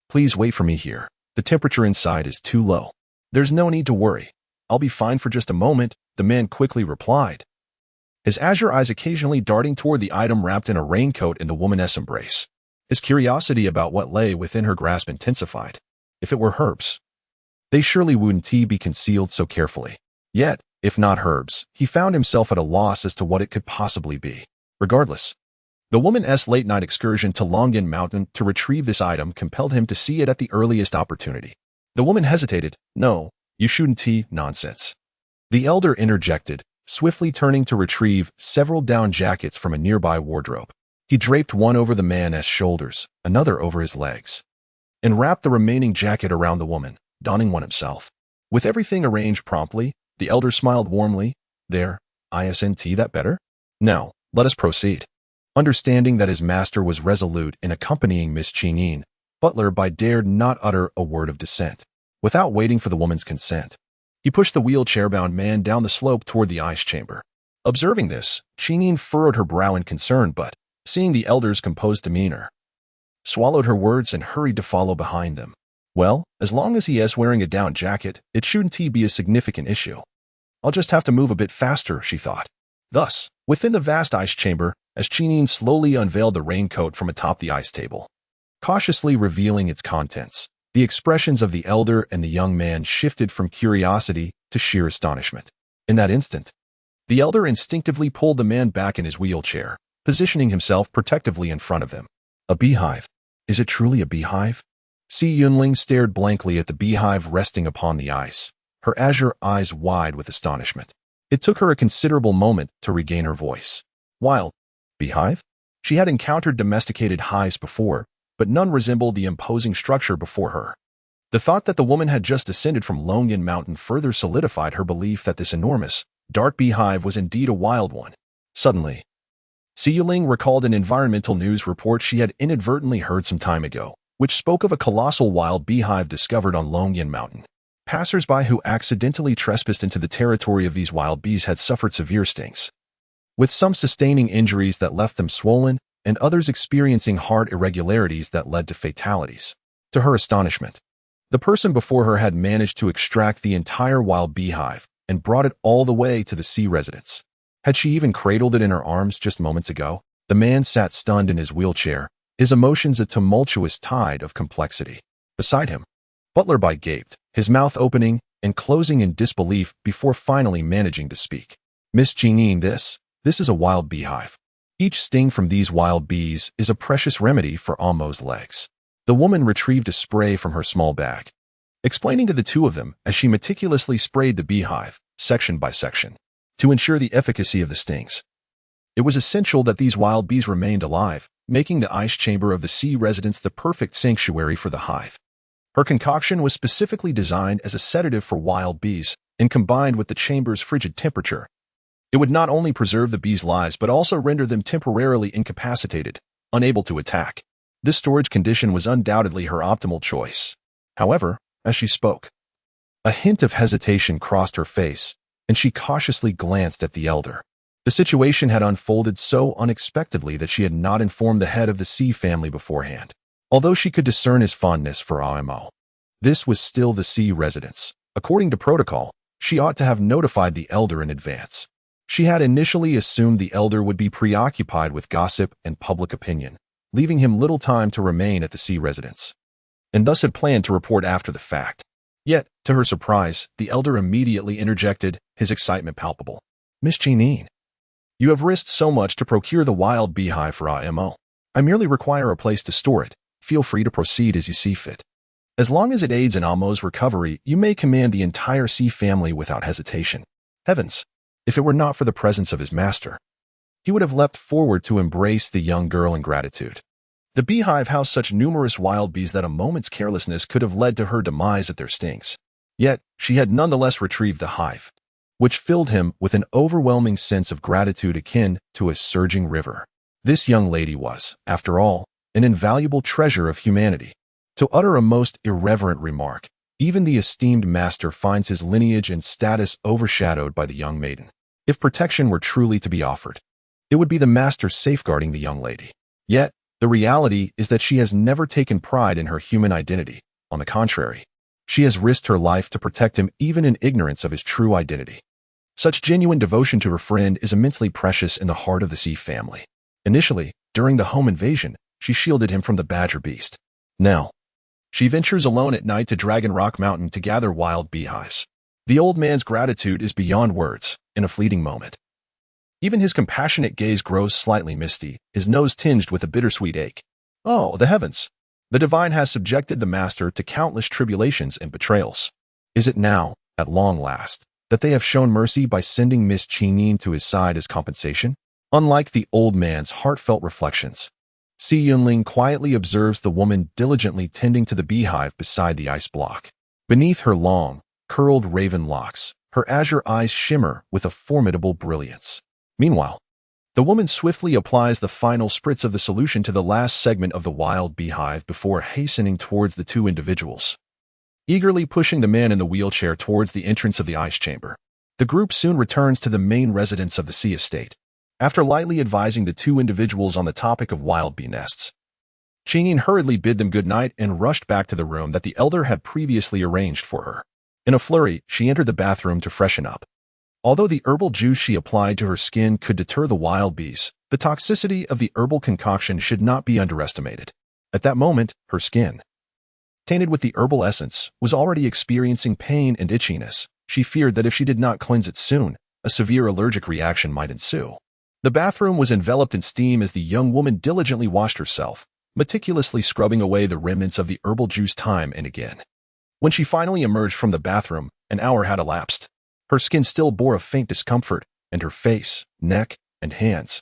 Please wait for me here. The temperature inside is too low. There's no need to worry. I'll be fine for just a moment, the man quickly replied, his azure eyes occasionally darting toward the item wrapped in a raincoat in the woman's embrace. His curiosity about what lay within her grasp intensified. If it were herbs, they surely wouldn't be concealed so carefully. Yet, if not herbs, he found himself at a loss as to what it could possibly be. Regardless, the woman's late-night excursion to Longyan Mountain to retrieve this item compelled him to see it at the earliest opportunity. The woman hesitated. No, you shouldn't nonsense. The elder interjected, swiftly turning to retrieve several down jackets from a nearby wardrobe. He draped one over the man's shoulders, another over his legs, and wrapped the remaining jacket around the woman, donning one himself. With everything arranged promptly, the elder smiled warmly. There, isn't that better? Now, let us proceed. Understanding that his master was resolute in accompanying Miss Qinin, Butler Bai dared not utter a word of dissent. Without waiting for the woman's consent, he pushed the wheelchair-bound man down the slope toward the ice chamber. Observing this, Qinin furrowed her brow in concern, but, seeing the elder's composed demeanor, swallowed her words and hurried to follow behind them. Well, as long as he is wearing a down jacket, it shouldn't be a significant issue. I'll just have to move a bit faster, she thought. Thus, within the vast ice chamber, as Qinin slowly unveiled the raincoat from atop the ice table, cautiously revealing its contents, the expressions of the elder and the young man shifted from curiosity to sheer astonishment. In that instant, the elder instinctively pulled the man back in his wheelchair, positioning himself protectively in front of him. A beehive? Is it truly a beehive? Si Yunling stared blankly at the beehive resting upon the ice, her azure eyes wide with astonishment. It took her a considerable moment to regain her voice. Wild beehive? She had encountered domesticated hives before, but none resembled the imposing structure before her. The thought that the woman had just descended from Longyan Mountain further solidified her belief that this enormous, dark beehive was indeed a wild one. Suddenly, Si Yunling recalled an environmental news report she had inadvertently heard some time ago, which spoke of a colossal wild beehive discovered on Longyan Mountain. Passers-by who accidentally trespassed into the territory of these wild bees had suffered severe stings, with some sustaining injuries that left them swollen and others experiencing heart irregularities that led to fatalities. To her astonishment, the person before her had managed to extract the entire wild beehive and brought it all the way to the C residence. Had she even cradled it in her arms just moments ago? The man sat stunned in his wheelchair, his emotions a tumultuous tide of complexity. Beside him, Butler gaped, his mouth opening and closing in disbelief before finally managing to speak. Miss Jeanine, this is a wild beehive. Each sting from these wild bees is a precious remedy for Amo's legs. The woman retrieved a spray from her small bag, explaining to the two of them as she meticulously sprayed the beehive, section by section, to ensure the efficacy of the stings. It was essential that these wild bees remained alive, making the ice chamber of the sea residence the perfect sanctuary for the hive. Her concoction was specifically designed as a sedative for wild bees, and combined with the chamber's frigid temperature, it would not only preserve the bees' lives but also render them temporarily incapacitated, unable to attack. This storage condition was undoubtedly her optimal choice. However, as she spoke, a hint of hesitation crossed her face, and she cautiously glanced at the elder. The situation had unfolded so unexpectedly that she had not informed the head of the Sea family beforehand. Although she could discern his fondness for Amo, this was still the Sea residence. According to protocol, she ought to have notified the elder in advance. She had initially assumed the elder would be preoccupied with gossip and public opinion, leaving him little time to remain at the Sea residence, and thus had planned to report after the fact. Yet, to her surprise, the elder immediately interjected, his excitement palpable. Miss Jeanine, you have risked so much to procure the wild beehive for Amo. I merely require a place to store it. Feel free to proceed as you see fit. As long as it aids in Amo's recovery, you may command the entire Sea family without hesitation. Heavens, if it were not for the presence of his master, he would have leapt forward to embrace the young girl in gratitude. The beehive housed such numerous wild bees that a moment's carelessness could have led to her demise at their stings. Yet, she had nonetheless retrieved the hive, which filled him with an overwhelming sense of gratitude akin to a surging river. This young lady was, after all, an invaluable treasure of humanity. To utter a most irreverent remark, even the esteemed master finds his lineage and status overshadowed by the young maiden. If protection were truly to be offered, it would be the master safeguarding the young lady. Yet, the reality is that she has never taken pride in her human identity. On the contrary, she has risked her life to protect him even in ignorance of his true identity. Such genuine devotion to her friend is immensely precious in the heart of the Sea family. Initially, during the home invasion, she shielded him from the badger beast. Now, she ventures alone at night to Dragon Rock Mountain to gather wild beehives. The old man's gratitude is beyond words. In a fleeting moment, even his compassionate gaze grows slightly misty, his nose tinged with a bittersweet ache. Oh, the heavens! The divine has subjected the master to countless tribulations and betrayals. Is it now, at long last, that they have shown mercy by sending Miss Jeanine to his side as compensation? Unlike the old man's heartfelt reflections, Si Yunling quietly observes the woman diligently tending to the beehive beside the ice block. Beneath her long, curled raven locks, her azure eyes shimmer with a formidable brilliance. Meanwhile, the woman swiftly applies the final spritz of the solution to the last segment of the wild beehive before hastening towards the two individuals, eagerly pushing the man in the wheelchair towards the entrance of the ice chamber. The group soon returns to the main residence of the Sea estate. After lightly advising the two individuals on the topic of wild bee nests, Jeanine hurriedly bid them good night and rushed back to the room that the elder had previously arranged for her. In a flurry, she entered the bathroom to freshen up. Although the herbal juice she applied to her skin could deter the wild bees, the toxicity of the herbal concoction should not be underestimated. At that moment, her skin, tainted with the herbal essence, was already experiencing pain and itchiness. She feared that if she did not cleanse it soon, a severe allergic reaction might ensue. The bathroom was enveloped in steam as the young woman diligently washed herself, meticulously scrubbing away the remnants of the herbal juice time and again. When she finally emerged from the bathroom, an hour had elapsed. Her skin still bore a faint discomfort, and her face, neck, and hands,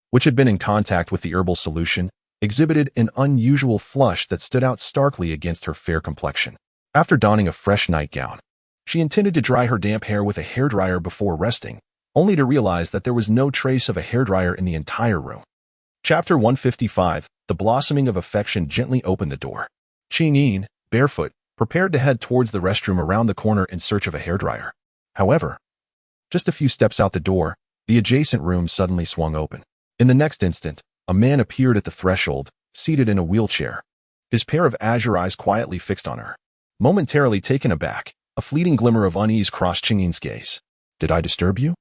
which had been in contact with the herbal solution, exhibited an unusual flush that stood out starkly against her fair complexion. After donning a fresh nightgown, she intended to dry her damp hair with a hairdryer before resting, only to realize that there was no trace of a hairdryer in the entire room. Chapter 155, The Blossoming of Affection gently opened the door. Jeanine, barefoot, prepared to head towards the restroom around the corner in search of a hairdryer. However, just a few steps out the door, the adjacent room suddenly swung open. In the next instant, a man appeared at the threshold, seated in a wheelchair, his pair of azure eyes quietly fixed on her. Momentarily taken aback, a fleeting glimmer of unease crossed Jinine's gaze. Did I disturb you?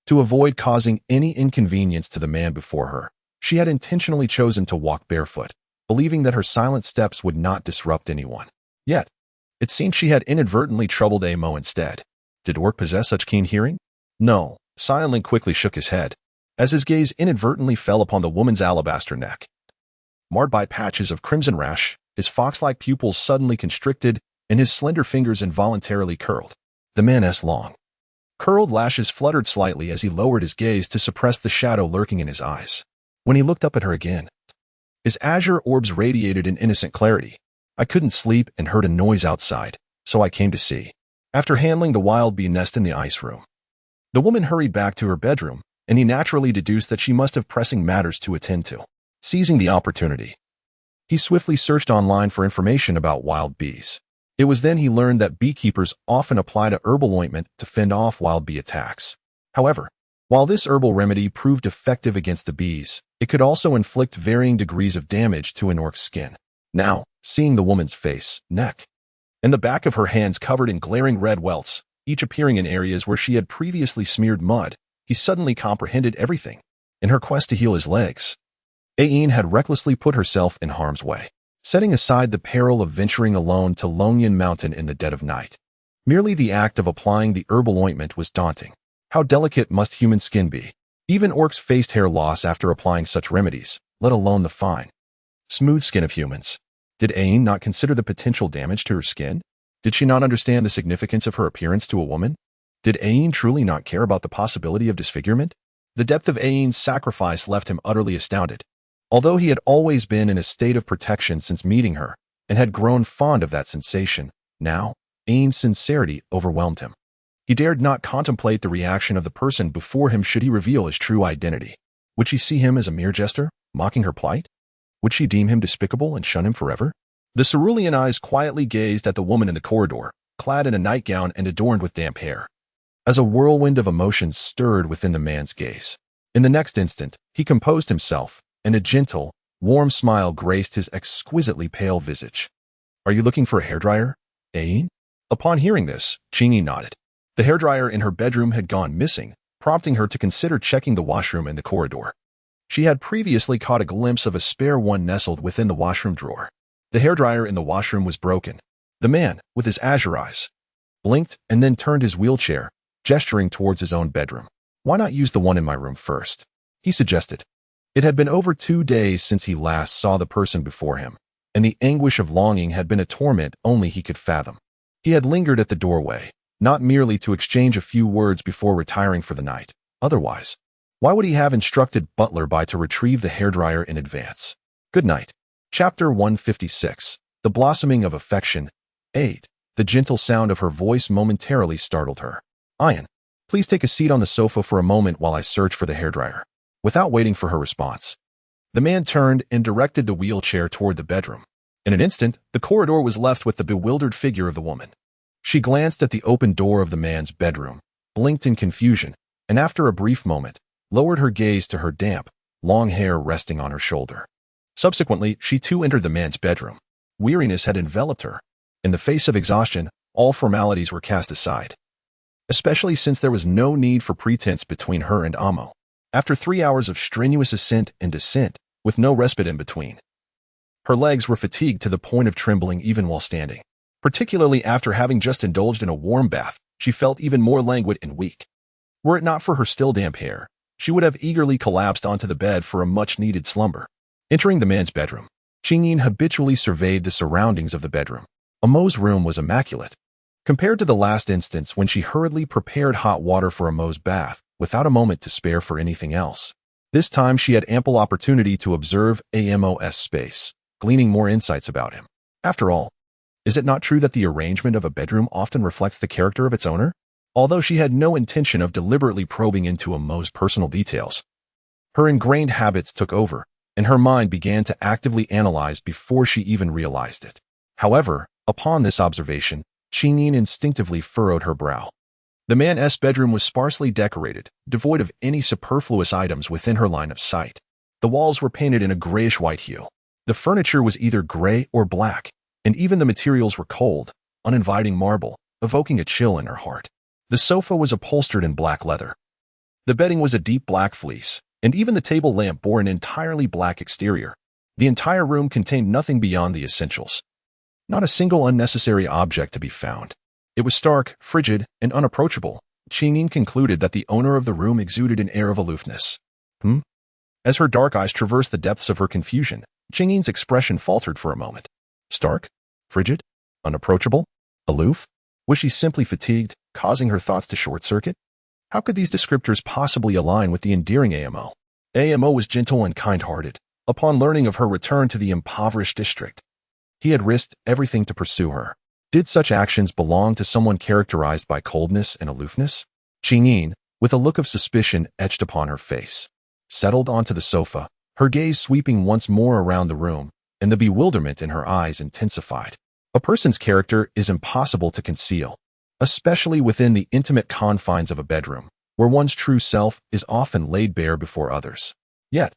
To avoid causing any inconvenience to the man before her, she had intentionally chosen to walk barefoot, believing that her silent steps would not disrupt anyone. Yet, It seemed she had inadvertently troubled Amo instead. Did Orc possess such keen hearing? No. Silently quickly shook his head, as his gaze inadvertently fell upon the woman's alabaster neck. Marred by patches of crimson rash, his fox-like pupils suddenly constricted, and his slender fingers involuntarily curled. The man's long, curled lashes fluttered slightly as he lowered his gaze to suppress the shadow lurking in his eyes. When he looked up at her again, his azure orbs radiated in innocent clarity. I couldn't sleep and heard a noise outside, so I came to see. After handling the wild bee nest in the ice room, the woman hurried back to her bedroom, and he naturally deduced that she must have pressing matters to attend to. Seizing the opportunity, he swiftly searched online for information about wild bees. It was then he learned that beekeepers often apply a herbal ointment to fend off wild bee attacks. However, while this herbal remedy proved effective against the bees, it could also inflict varying degrees of damage to an orc's skin. Now, seeing the woman's face, neck, and the back of her hands covered in glaring red welts, each appearing in areas where she had previously smeared mud, he suddenly comprehended everything. In her quest to heal his legs, Aine had recklessly put herself in harm's way, setting aside the peril of venturing alone to Longyun Mountain in the dead of night. Merely the act of applying the herbal ointment was daunting. How delicate must human skin be? Even orcs faced hair loss after applying such remedies, let alone the fine, smooth skin of humans. Did Aine not consider the potential damage to her skin? Did she not understand the significance of her appearance to a woman? Did Aine truly not care about the possibility of disfigurement? The depth of Aine's sacrifice left him utterly astounded. Although he had always been in a state of protection since meeting her, and had grown fond of that sensation, now, Aine's sincerity overwhelmed him. He dared not contemplate the reaction of the person before him should he reveal his true identity. Would she see him as a mere jester, mocking her plight? Would she deem him despicable and shun him forever? The cerulean eyes quietly gazed at the woman in the corridor, clad in a nightgown and adorned with damp hair, as a whirlwind of emotions stirred within the man's gaze. In the next instant, he composed himself, and a gentle, warm smile graced his exquisitely pale visage. "Are you looking for a hairdryer, Aine?" Upon hearing this, Chingy nodded. The hairdryer in her bedroom had gone missing, prompting her to consider checking the washroom in the corridor. She had previously caught a glimpse of a spare one nestled within the washroom drawer. The hairdryer in the washroom was broken. The man, with his azure eyes, blinked and then turned his wheelchair, gesturing towards his own bedroom. "Why not use the one in my room first?" he suggested. It had been over 2 days since he last saw the person before him, and the anguish of longing had been a torment only he could fathom. He had lingered at the doorway, not merely to exchange a few words before retiring for the night. Otherwise, why would he have instructed Butler to retrieve the hairdryer in advance? Good night. Chapter 156. The Blossoming of Affection. 8. The gentle sound of her voice momentarily startled her. "Ian, please take a seat on the sofa for a moment while I search for the hairdryer." Without waiting for her response, the man turned and directed the wheelchair toward the bedroom. In an instant, the corridor was left with the bewildered figure of the woman. She glanced at the open door of the man's bedroom, blinked in confusion, and after a brief moment, lowered her gaze to her damp, long hair resting on her shoulder. Subsequently, she too entered the man's bedroom. Weariness had enveloped her. In the face of exhaustion, all formalities were cast aside, especially since there was no need for pretense between her and Amo. After 3 hours of strenuous ascent and descent, with no respite in between, her legs were fatigued to the point of trembling even while standing. Particularly after having just indulged in a warm bath, she felt even more languid and weak. Were it not for her still damp hair, she would have eagerly collapsed onto the bed for a much-needed slumber. Entering the man's bedroom, Qingyin habitually surveyed the surroundings of the bedroom. Amo's room was immaculate. Compared to the last instance when she hurriedly prepared hot water for Amo's bath, without a moment to spare for anything else, this time she had ample opportunity to observe Amo's space, gleaning more insights about him. After all, is it not true that the arrangement of a bedroom often reflects the character of its owner? Although she had no intention of deliberately probing into Amo's personal details, her ingrained habits took over, and her mind began to actively analyze before she even realized it. However, upon this observation, Qingyin instinctively furrowed her brow. The man's bedroom was sparsely decorated, devoid of any superfluous items within her line of sight. The walls were painted in a grayish-white hue. The furniture was either gray or black, and even the materials were cold, uninviting marble, evoking a chill in her heart. The sofa was upholstered in black leather. The bedding was a deep black fleece, and even the table lamp bore an entirely black exterior. The entire room contained nothing beyond the essentials. Not a single unnecessary object to be found. It was stark, frigid, and unapproachable. Qingyin concluded that the owner of the room exuded an air of aloofness. As her dark eyes traversed the depths of her confusion, Qingyin's expression faltered for a moment. Stark? Frigid? Unapproachable? Aloof? Was she simply fatigued, causing her thoughts to short-circuit? How could these descriptors possibly align with the endearing AMO? AMO was gentle and kind-hearted. Upon learning of her return to the impoverished district, he had risked everything to pursue her. Did such actions belong to someone characterized by coldness and aloofness? Qingyin, with a look of suspicion etched upon her face, settled onto the sofa, her gaze sweeping once more around the room, and the bewilderment in her eyes intensified. A person's character is impossible to conceal, especially within the intimate confines of a bedroom, where one's true self is often laid bare before others. Yet,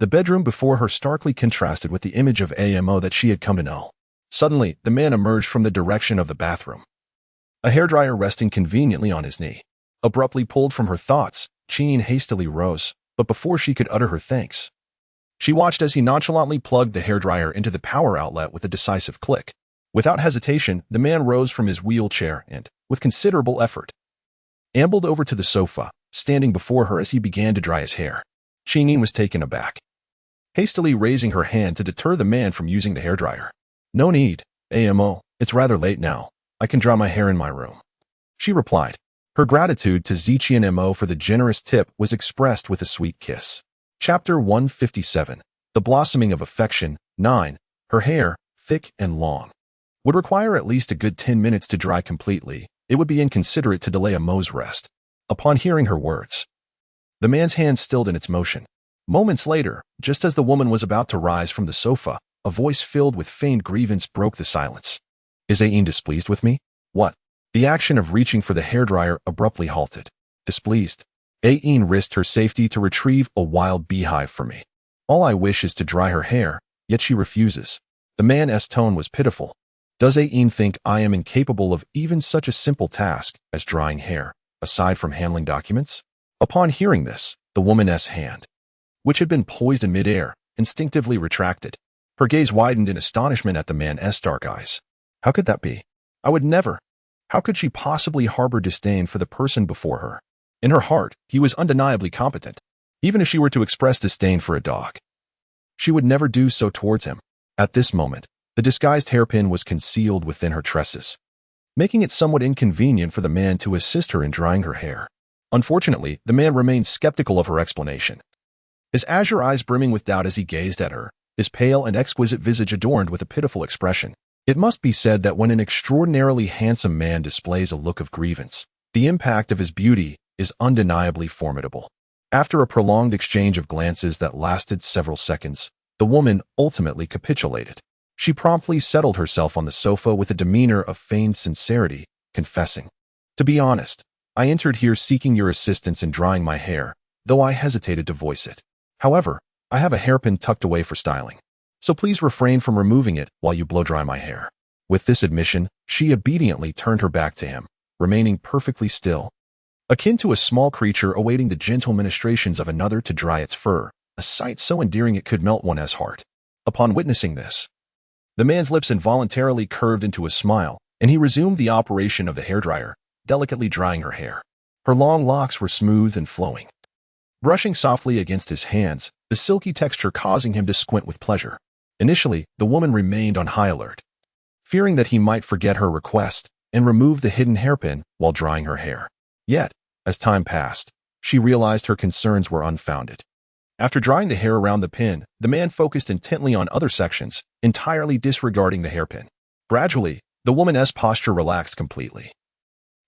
the bedroom before her starkly contrasted with the image of AMO that she had come to know. Suddenly, the man emerged from the direction of the bathroom, a hairdryer resting conveniently on his knee. Abruptly pulled from her thoughts, Qingyin hastily rose, but before she could utter her thanks, she watched as he nonchalantly plugged the hairdryer into the power outlet with a decisive click. Without hesitation, the man rose from his wheelchair and, with considerable effort, ambled over to the sofa, standing before her as he began to dry his hair. Qingyin was taken aback, hastily raising her hand to deter the man from using the hairdryer. No need, AMO, it's rather late now. I can dry my hair in my room, she replied. Her gratitude to Ziqian Mo for the generous tip was expressed with a sweet kiss. Chapter 157. The Blossoming of Affection. 9. Her hair, thick and long, would require at least a good 10 minutes to dry completely. It would be inconsiderate to delay Mo's rest. Upon hearing her words, the man's hand stilled in its motion. Moments later, just as the woman was about to rise from the sofa, a voice filled with feigned grievance broke the silence. Is Ain displeased with me? What? The action of reaching for the hairdryer abruptly halted. Displeased? Ain risked her safety to retrieve a wild beehive for me. All I wish is to dry her hair, yet she refuses. The man's tone was pitiful. Does Ain think I am incapable of even such a simple task as drying hair, aside from handling documents? Upon hearing this, the woman's hand, which had been poised in midair, instinctively retracted. Her gaze widened in astonishment at the man's dark eyes. How could that be? I would never. How could she possibly harbor disdain for the person before her? In her heart, he was undeniably competent. Even if she were to express disdain for a dog, she would never do so towards him. At this moment, the disguised hairpin was concealed within her tresses, making it somewhat inconvenient for the man to assist her in drying her hair. Unfortunately, the man remained skeptical of her explanation, his azure eyes brimming with doubt as he gazed at her, his pale and exquisite visage adorned with a pitiful expression. It must be said that when an extraordinarily handsome man displays a look of grievance, the impact of his beauty is undeniably formidable. After a prolonged exchange of glances that lasted several seconds, the woman ultimately capitulated. She promptly settled herself on the sofa with a demeanor of feigned sincerity, confessing, "To be honest, I entered here seeking your assistance in drying my hair, though I hesitated to voice it. However, I have a hairpin tucked away for styling, so please refrain from removing it while you blow-dry my hair." With this admission, she obediently turned her back to him, remaining perfectly still, akin to a small creature awaiting the gentle ministrations of another to dry its fur, a sight so endearing it could melt one's heart. Upon witnessing this, the man's lips involuntarily curved into a smile, and he resumed the operation of the hairdryer, delicately drying her hair. Her long locks were smooth and flowing, brushing softly against his hands, the silky texture causing him to squint with pleasure. Initially, the woman remained on high alert, fearing that he might forget her request and remove the hidden hairpin while drying her hair. Yet, as time passed, she realized her concerns were unfounded. After drying the hair around the pin, the man focused intently on other sections, entirely disregarding the hairpin. Gradually, the woman's posture relaxed completely,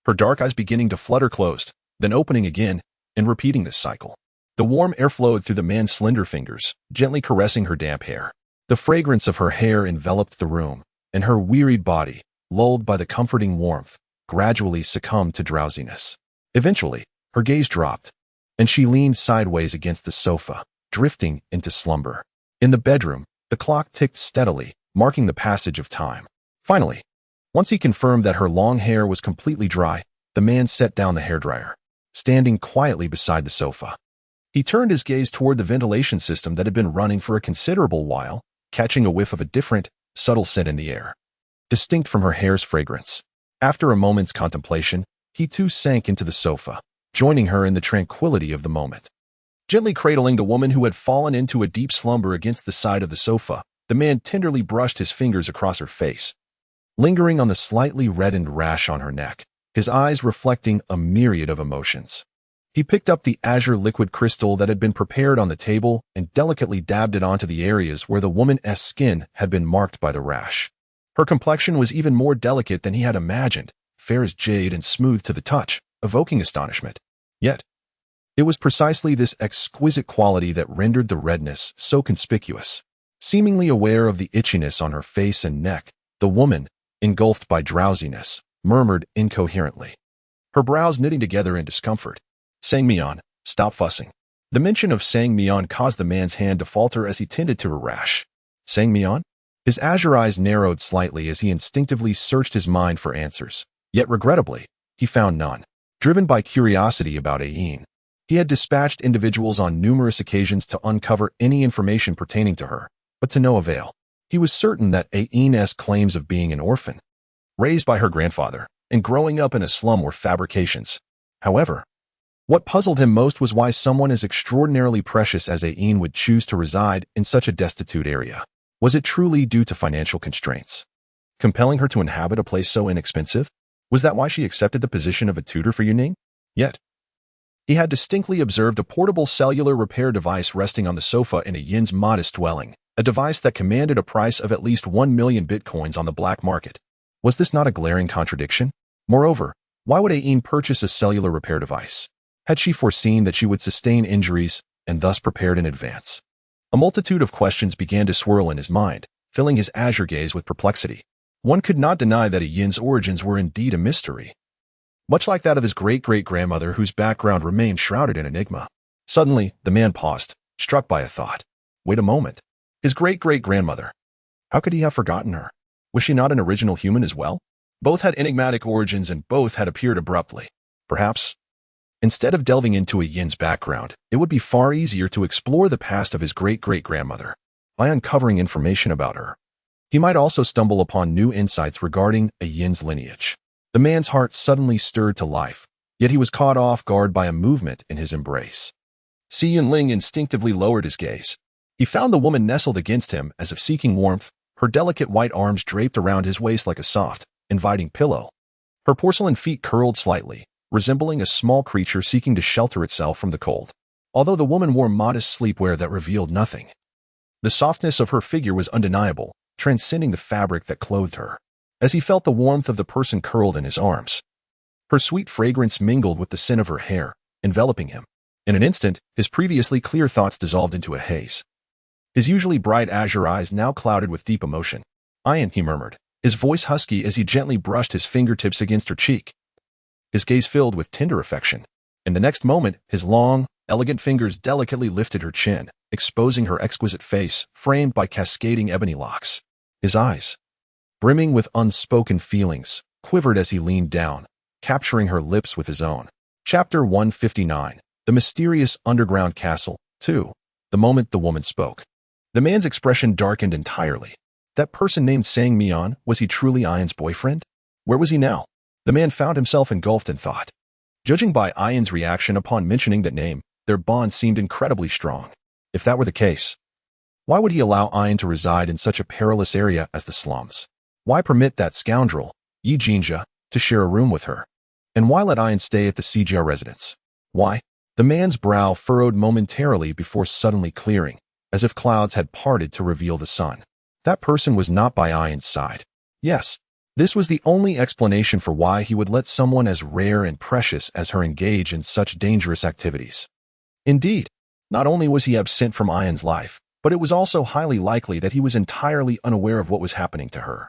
her dark eyes beginning to flutter closed, then opening again, and repeating this cycle. The warm air flowed through the man's slender fingers, gently caressing her damp hair. The fragrance of her hair enveloped the room, and her wearied body, lulled by the comforting warmth, gradually succumbed to drowsiness. Eventually, her gaze dropped, and she leaned sideways against the sofa, drifting into slumber. In the bedroom, the clock ticked steadily, marking the passage of time. Finally, once he confirmed that her long hair was completely dry, the man set down the hairdryer, standing quietly beside the sofa. He turned his gaze toward the ventilation system that had been running for a considerable while, catching a whiff of a different, subtle scent in the air. distinct from her hair's fragrance. After a moment's contemplation, he too sank into the sofa, joining her in the tranquility of the moment. Gently cradling the woman who had fallen into a deep slumber against the side of the sofa, the man tenderly brushed his fingers across her face, lingering on the slightly reddened rash on her neck, his eyes reflecting a myriad of emotions. He picked up the azure liquid crystal that had been prepared on the table and delicately dabbed it onto the areas where the woman's skin had been marked by the rash. Her complexion was even more delicate than he had imagined, fair as jade and smooth to the touch, evoking astonishment. Yet, it was precisely this exquisite quality that rendered the redness so conspicuous. Seemingly aware of the itchiness on her face and neck, the woman, engulfed by drowsiness, murmured incoherently, her brows knitting together in discomfort. "Sang-mi-on, stop fussing." The mention of Sang-mi-on caused the man's hand to falter as he tended to her rash. Sang-mi-on? His azure eyes narrowed slightly as he instinctively searched his mind for answers. Yet regrettably, he found none. Driven by curiosity about Ayin, he had dispatched individuals on numerous occasions to uncover any information pertaining to her, but to no avail. He was certain that Ayin's claims of being an orphan, raised by her grandfather, and growing up in a slum were fabrications. However, what puzzled him most was why someone as extraordinarily precious as Ayin would choose to reside in such a destitute area. Was it truly due to financial constraints, compelling her to inhabit a place so inexpensive? Was that why she accepted the position of a tutor for Yuning? Yet, he had distinctly observed a portable cellular repair device resting on the sofa in Ayin's modest dwelling, a device that commanded a price of at least 1 million bitcoins on the black market. Was this not a glaring contradiction? Moreover, why would Ayin purchase a cellular repair device? Had she foreseen that she would sustain injuries and thus prepared in advance? A multitude of questions began to swirl in his mind, filling his azure gaze with perplexity. One could not deny that Ayin's origins were indeed a mystery, much like that of his great-great-grandmother whose background remained shrouded in enigma. Suddenly, the man paused, struck by a thought. Wait a moment. His great-great-grandmother. How could he have forgotten her? Was she not an original human as well? Both had enigmatic origins and both had appeared abruptly. Perhaps, instead of delving into Ayin's background, it would be far easier to explore the past of his great-great-grandmother. By uncovering information about her, he might also stumble upon new insights regarding Ayin's lineage. The man's heart suddenly stirred to life, yet he was caught off guard by a movement in his embrace. Si Yunling instinctively lowered his gaze. He found the woman nestled against him as if seeking warmth, her delicate white arms draped around his waist like a soft, inviting pillow. Her porcelain feet curled slightly, resembling a small creature seeking to shelter itself from the cold. Although the woman wore modest sleepwear that revealed nothing, the softness of her figure was undeniable, transcending the fabric that clothed her. As he felt the warmth of the person curled in his arms, her sweet fragrance mingled with the scent of her hair, enveloping him. In an instant, his previously clear thoughts dissolved into a haze. His usually bright azure eyes now clouded with deep emotion. "Ayin," he murmured, his voice husky as he gently brushed his fingertips against her cheek. His gaze filled with tender affection. In the next moment, his long, elegant fingers delicately lifted her chin, exposing her exquisite face, framed by cascading ebony locks. His eyes, brimming with unspoken feelings, quivered as he leaned down, capturing her lips with his own. Chapter 159. The Mysterious Underground Castle. 2. The moment the woman spoke, the man's expression darkened entirely. That person named Sang-mi-on, was he truly Ayin's boyfriend? Where was he now? The man found himself engulfed in thought. Judging by Ayin's reaction upon mentioning that name, their bond seemed incredibly strong. If that were the case, why would he allow Ayin to reside in such a perilous area as the slums? Why permit that scoundrel, Yi Jinja, to share a room with her? And why let Ayin stay at the Sijia residence? Why? The man's brow furrowed momentarily before suddenly clearing, as if clouds had parted to reveal the sun. That person was not by Ayin's side. Yes, this was the only explanation for why he would let someone as rare and precious as her engage in such dangerous activities. Indeed, not only was he absent from Ayin's life, but it was also highly likely that he was entirely unaware of what was happening to her,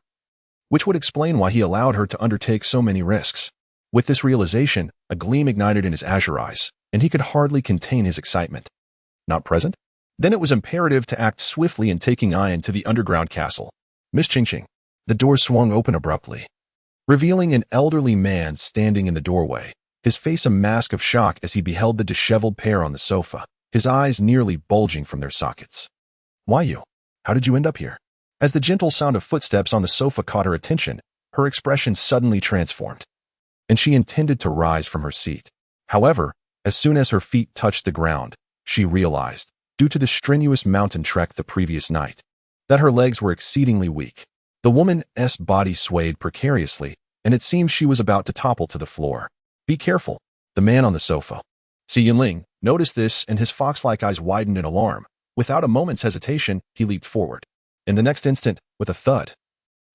which would explain why he allowed her to undertake so many risks. With this realization, a gleam ignited in his azure eyes, and he could hardly contain his excitement. Not present? Then it was imperative to act swiftly in taking Ayin to the underground castle. Miss Qingqing. The door swung open abruptly, revealing an elderly man standing in the doorway, his face a mask of shock as he beheld the disheveled pair on the sofa, his eyes nearly bulging from their sockets. "Why you? How did you end up here?" As the gentle sound of footsteps on the sofa caught her attention, her expression suddenly transformed, and she intended to rise from her seat. However, as soon as her feet touched the ground, she realized, due to the strenuous mountain trek the previous night, that her legs were exceedingly weak. The woman's body swayed precariously, and it seemed she was about to topple to the floor. "Be careful," the man on the sofa, Si Yunling, noticed this, and his fox-like eyes widened in alarm. Without a moment's hesitation, he leaped forward. In the next instant, with a thud,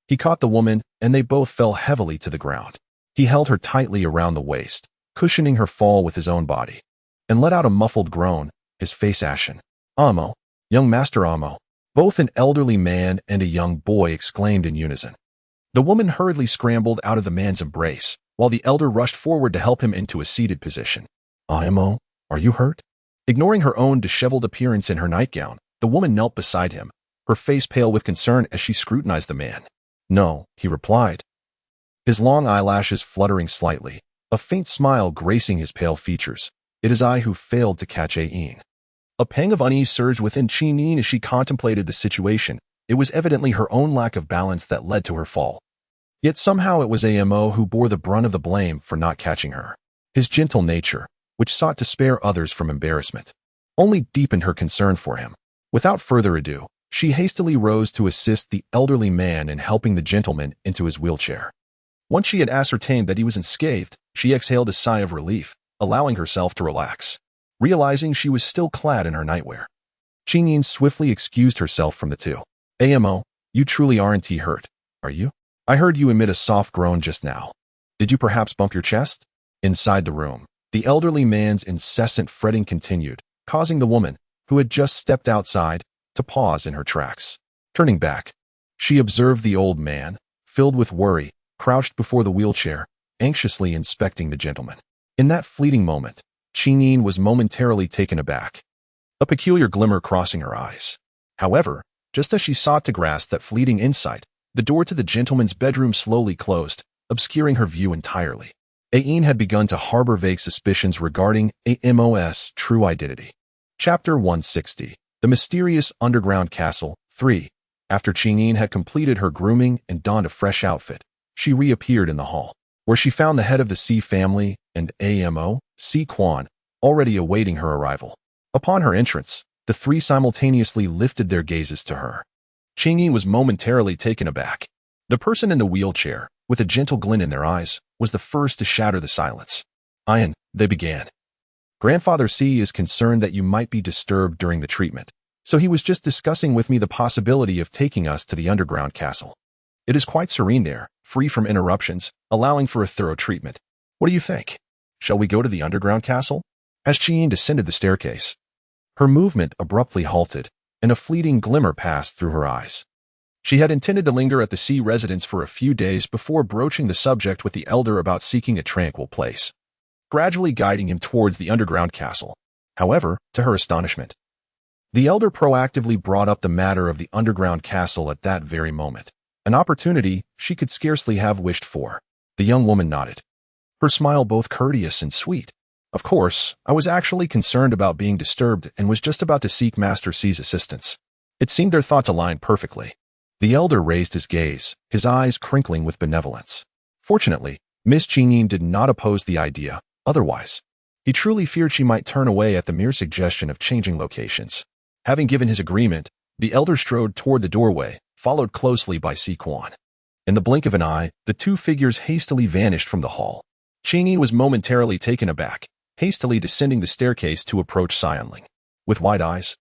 he caught the woman, and they both fell heavily to the ground. He held her tightly around the waist, cushioning her fall with his own body, and let out a muffled groan, his face ashen. "Amo, young Master Amo," both an elderly man and a young boy exclaimed in unison. The woman hurriedly scrambled out of the man's embrace, while the elder rushed forward to help him into a seated position. "Amo, are you hurt?" Ignoring her own disheveled appearance in her nightgown, the woman knelt beside him, her face pale with concern as she scrutinized the man. "No," he replied, his long eyelashes fluttering slightly, a faint smile gracing his pale features. "It is I who failed to catch Ain." A pang of unease surged within Qingyin as she contemplated the situation. It was evidently her own lack of balance that led to her fall. Yet somehow it was Amo who bore the brunt of the blame for not catching her. His gentle nature, which sought to spare others from embarrassment, only deepened her concern for him. Without further ado, she hastily rose to assist the elderly man in helping the gentleman into his wheelchair. Once she had ascertained that he was unscathed, she exhaled a sigh of relief, allowing herself to relax, realizing she was still clad in her nightwear. Qingyin swiftly excused herself from the two. "Amo, you truly aren't hurt, are you? I heard you emit a soft groan just now. Did you perhaps bump your chest?" Inside the room, the elderly man's incessant fretting continued, causing the woman, who had just stepped outside, to pause in her tracks. Turning back, she observed the old man, filled with worry, crouched before the wheelchair, anxiously inspecting the gentleman. In that fleeting moment, Qingyin was momentarily taken aback, a peculiar glimmer crossing her eyes. However, just as she sought to grasp that fleeting insight, the door to the gentleman's bedroom slowly closed, obscuring her view entirely. Ain had begun to harbor vague suspicions regarding Amos' true identity. Chapter 160. The Mysterious Underground Castle. 3. After Qingyin had completed her grooming and donned a fresh outfit, she reappeared in the hall, where she found the head of the Si family and Amo, Si Quan, already awaiting her arrival. Upon her entrance, the three simultaneously lifted their gazes to her. Qingyin was momentarily taken aback. The person in the wheelchair, with a gentle glint in their eyes, was the first to shatter the silence. "Ian," they began. "Grandfather C is concerned that you might be disturbed during the treatment, so he was just discussing with me the possibility of taking us to the underground castle. It is quite serene there, free from interruptions, allowing for a thorough treatment. What do you think? Shall we go to the underground castle?" As Qingyin descended the staircase, her movement abruptly halted, and a fleeting glimmer passed through her eyes. She had intended to linger at the sea residence for a few days before broaching the subject with the elder about seeking a tranquil place, gradually guiding him towards the underground castle. However, to her astonishment, the elder proactively brought up the matter of the underground castle at that very moment, an opportunity she could scarcely have wished for. The young woman nodded, her smile both courteous and sweet. "Of course, I was actually concerned about being disturbed and was just about to seek Master C's assistance." It seemed their thoughts aligned perfectly. The elder raised his gaze, his eyes crinkling with benevolence. Fortunately, Miss Qingyin did not oppose the idea. Otherwise, he truly feared she might turn away at the mere suggestion of changing locations. Having given his agreement, the elder strode toward the doorway, followed closely by Si Quan. In the blink of an eye, the two figures hastily vanished from the hall. Qingyin was momentarily taken aback, hastily descending the staircase to approach Si Yunling. With wide eyes,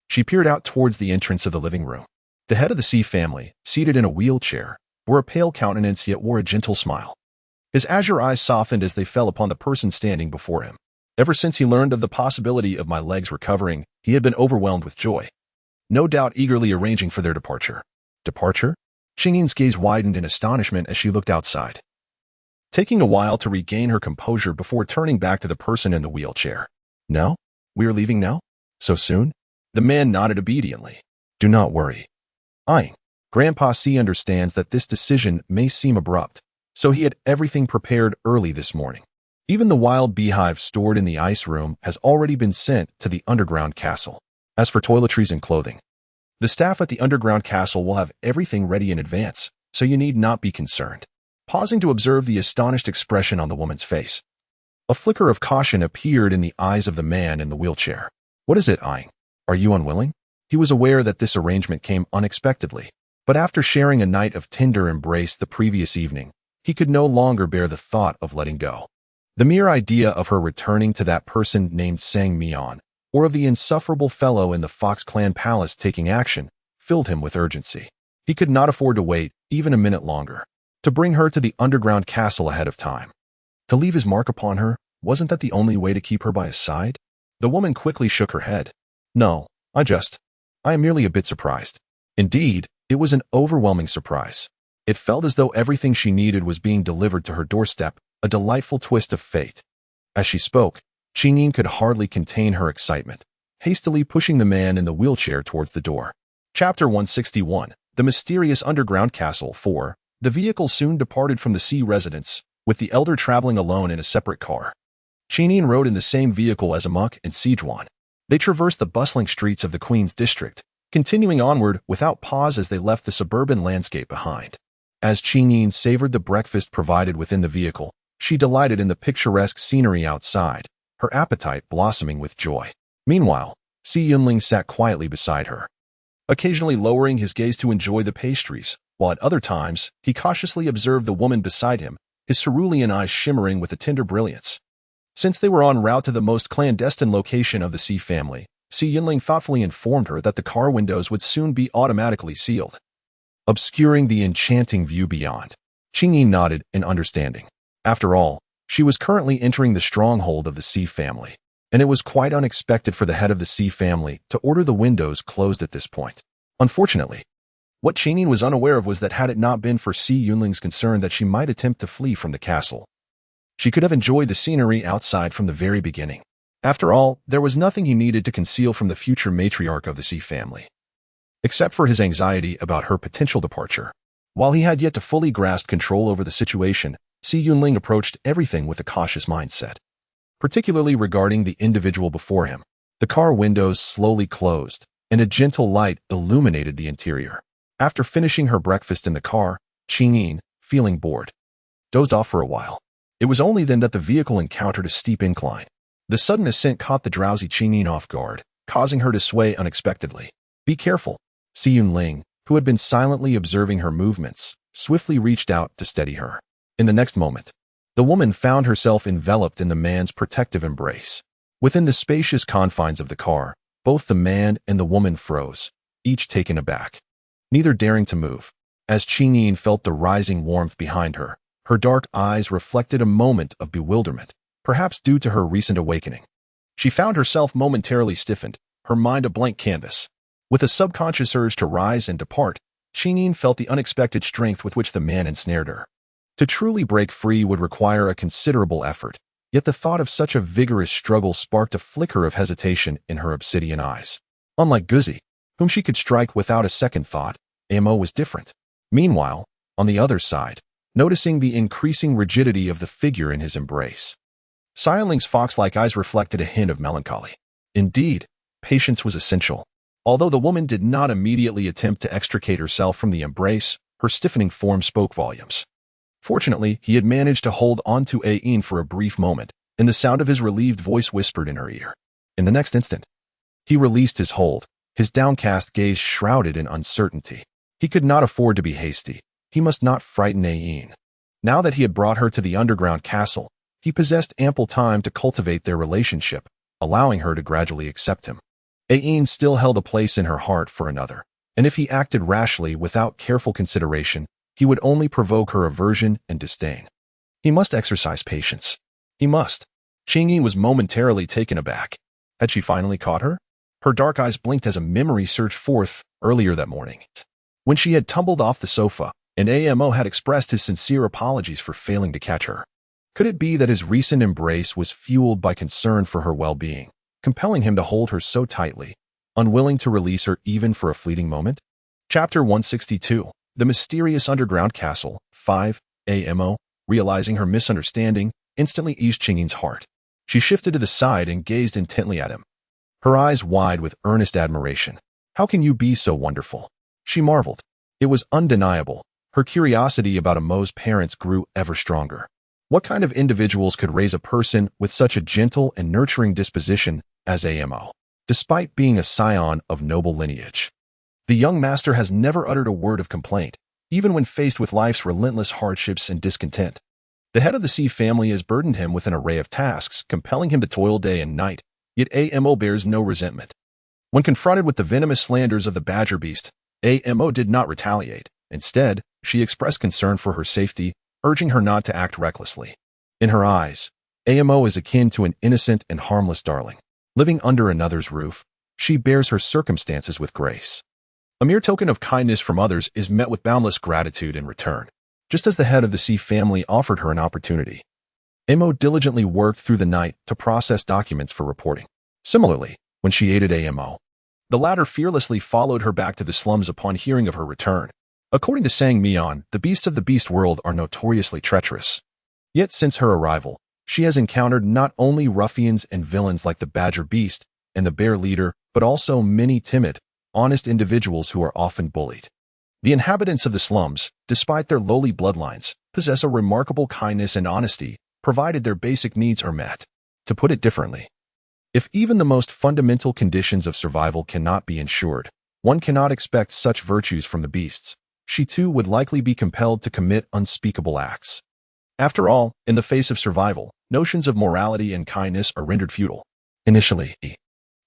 she peered out towards the entrance of the living room. The head of the Si family, seated in a wheelchair, bore a pale countenance yet wore a gentle smile. His azure eyes softened as they fell upon the person standing before him. Ever since he learned of the possibility of my legs recovering, he had been overwhelmed with joy, no doubt eagerly arranging for their departure. Departure? Qingyin's gaze widened in astonishment as she looked outside, taking a while to regain her composure before turning back to the person in the wheelchair. "No? We are leaving now? So soon?" The man nodded obediently. "Do not worry. Grandpa C understands that this decision may seem abrupt, so he had everything prepared early this morning. Even the wild beehive stored in the ice room has already been sent to the underground castle. As for toiletries and clothing, The staff at the underground castle will have everything ready in advance, so you need not be concerned. Pausing to observe the astonished expression on the woman's face, a flicker of caution appeared in the eyes of the man in the wheelchair. What is it, eyeing? Are you unwilling? He was aware that this arrangement came unexpectedly, but after sharing a night of tender embrace the previous evening, he could no longer bear the thought of letting go. The mere idea of her returning to that person named Sang Mian, or of the insufferable fellow in the Fox Clan palace taking action, filled him with urgency. He could not afford to wait even a minute longer. To bring her to the underground castle ahead of time. To leave his mark upon her, wasn't that the only way to keep her by his side? The woman quickly shook her head. No, I am merely a bit surprised. Indeed, it was an overwhelming surprise. It felt as though everything she needed was being delivered to her doorstep, a delightful twist of fate. As she spoke, Qingyin could hardly contain her excitement, hastily pushing the man in the wheelchair towards the door. Chapter 161, The Mysterious Underground Castle 4. The vehicle soon departed from the sea residence, with the elder traveling alone in a separate car. Qingyin rode in the same vehicle as Amok and Sijuan. They traversed the bustling streets of the Queen's district, continuing onward without pause as they left the suburban landscape behind. As Qingyin savored the breakfast provided within the vehicle, she delighted in the picturesque scenery outside, her appetite blossoming with joy. Meanwhile, Si Yunling sat quietly beside her, occasionally lowering his gaze to enjoy the pastries, while at other times, he cautiously observed the woman beside him, his cerulean eyes shimmering with a tender brilliance. Since they were en route to the most clandestine location of the Si family, Si Yunling thoughtfully informed her that the car windows would soon be automatically sealed, obscuring the enchanting view beyond. Qingyin nodded in understanding. After all, she was currently entering the stronghold of the Si family, and it was quite unexpected for the head of the Si family to order the windows closed at this point. Unfortunately, what Qingyin was unaware of was that had it not been for Si Yunling's concern that she might attempt to flee from the castle, she could have enjoyed the scenery outside from the very beginning. After all, there was nothing he needed to conceal from the future matriarch of the Si family, except for his anxiety about her potential departure. While he had yet to fully grasp control over the situation, Si Yunling approached everything with a cautious mindset, particularly regarding the individual before him. The car windows slowly closed, and a gentle light illuminated the interior. After finishing her breakfast in the car, Qingyin, feeling bored, dozed off for a while. It was only then that the vehicle encountered a steep incline. The sudden ascent caught the drowsy Qingyin off guard, causing her to sway unexpectedly. Be careful. Si Yunling, who had been silently observing her movements, swiftly reached out to steady her. In the next moment, the woman found herself enveloped in the man's protective embrace. Within the spacious confines of the car, both the man and the woman froze, each taken aback, neither daring to move. As Qingyin felt the rising warmth behind her, her dark eyes reflected a moment of bewilderment, perhaps due to her recent awakening. She found herself momentarily stiffened, her mind a blank canvas. With a subconscious urge to rise and depart, Qingyin felt the unexpected strength with which the man ensnared her. To truly break free would require a considerable effort, yet the thought of such a vigorous struggle sparked a flicker of hesitation in her obsidian eyes. Unlike Guzi, whom she could strike without a second thought, Amo was different. Meanwhile, on the other side, noticing the increasing rigidity of the figure in his embrace, Si Yunling's fox-like eyes reflected a hint of melancholy. Indeed, patience was essential. Although the woman did not immediately attempt to extricate herself from the embrace, her stiffening form spoke volumes. Fortunately, he had managed to hold on to Ain for a brief moment, and the sound of his relieved voice whispered in her ear. In the next instant, he released his hold, his downcast gaze shrouded in uncertainty. He could not afford to be hasty. He must not frighten Ain. Now that he had brought her to the underground castle, he possessed ample time to cultivate their relationship, allowing her to gradually accept him. Ain still held a place in her heart for another, and if he acted rashly without careful consideration, he would only provoke her aversion and disdain. He must exercise patience. He must. Qingyin was momentarily taken aback. Had she finally caught her? Her dark eyes blinked as a memory surged forth earlier that morning, when she had tumbled off the sofa, and Amo had expressed his sincere apologies for failing to catch her. Could it be that his recent embrace was fueled by concern for her well-being, compelling him to hold her so tightly, unwilling to release her even for a fleeting moment? Chapter 162, The Mysterious Underground Castle, 5. Amo, realizing her misunderstanding, instantly eased Qingyin's heart. She shifted to the side and gazed intently at him, her eyes wide with earnest admiration. How can you be so wonderful? She marveled. It was undeniable. Her curiosity about Amo's parents grew ever stronger. What kind of individuals could raise a person with such a gentle and nurturing disposition as Amo, despite being a scion of noble lineage? The young master has never uttered a word of complaint, even when faced with life's relentless hardships and discontent. The head of the C family has burdened him with an array of tasks, compelling him to toil day and night, yet Amo bears no resentment. When confronted with the venomous slanders of the badger beast, Amo did not retaliate. Instead, she expressed concern for her safety, urging her not to act recklessly. In her eyes, Amo is akin to an innocent and harmless darling. Living under another's roof, she bears her circumstances with grace. A mere token of kindness from others is met with boundless gratitude in return, just as the head of the C family offered her an opportunity. Amo diligently worked through the night to process documents for reporting. Similarly, when she aided Amo, the latter fearlessly followed her back to the slums upon hearing of her return. According to Sang Mian, the beasts of the beast world are notoriously treacherous. Yet since her arrival, she has encountered not only ruffians and villains like the badger beast and the bear leader, but also many timid, honest individuals who are often bullied. The inhabitants of the slums, despite their lowly bloodlines, possess a remarkable kindness and honesty, provided their basic needs are met. To put it differently, if even the most fundamental conditions of survival cannot be ensured, one cannot expect such virtues from the beasts. She too would likely be compelled to commit unspeakable acts. After all, in the face of survival, notions of morality and kindness are rendered futile. Initially,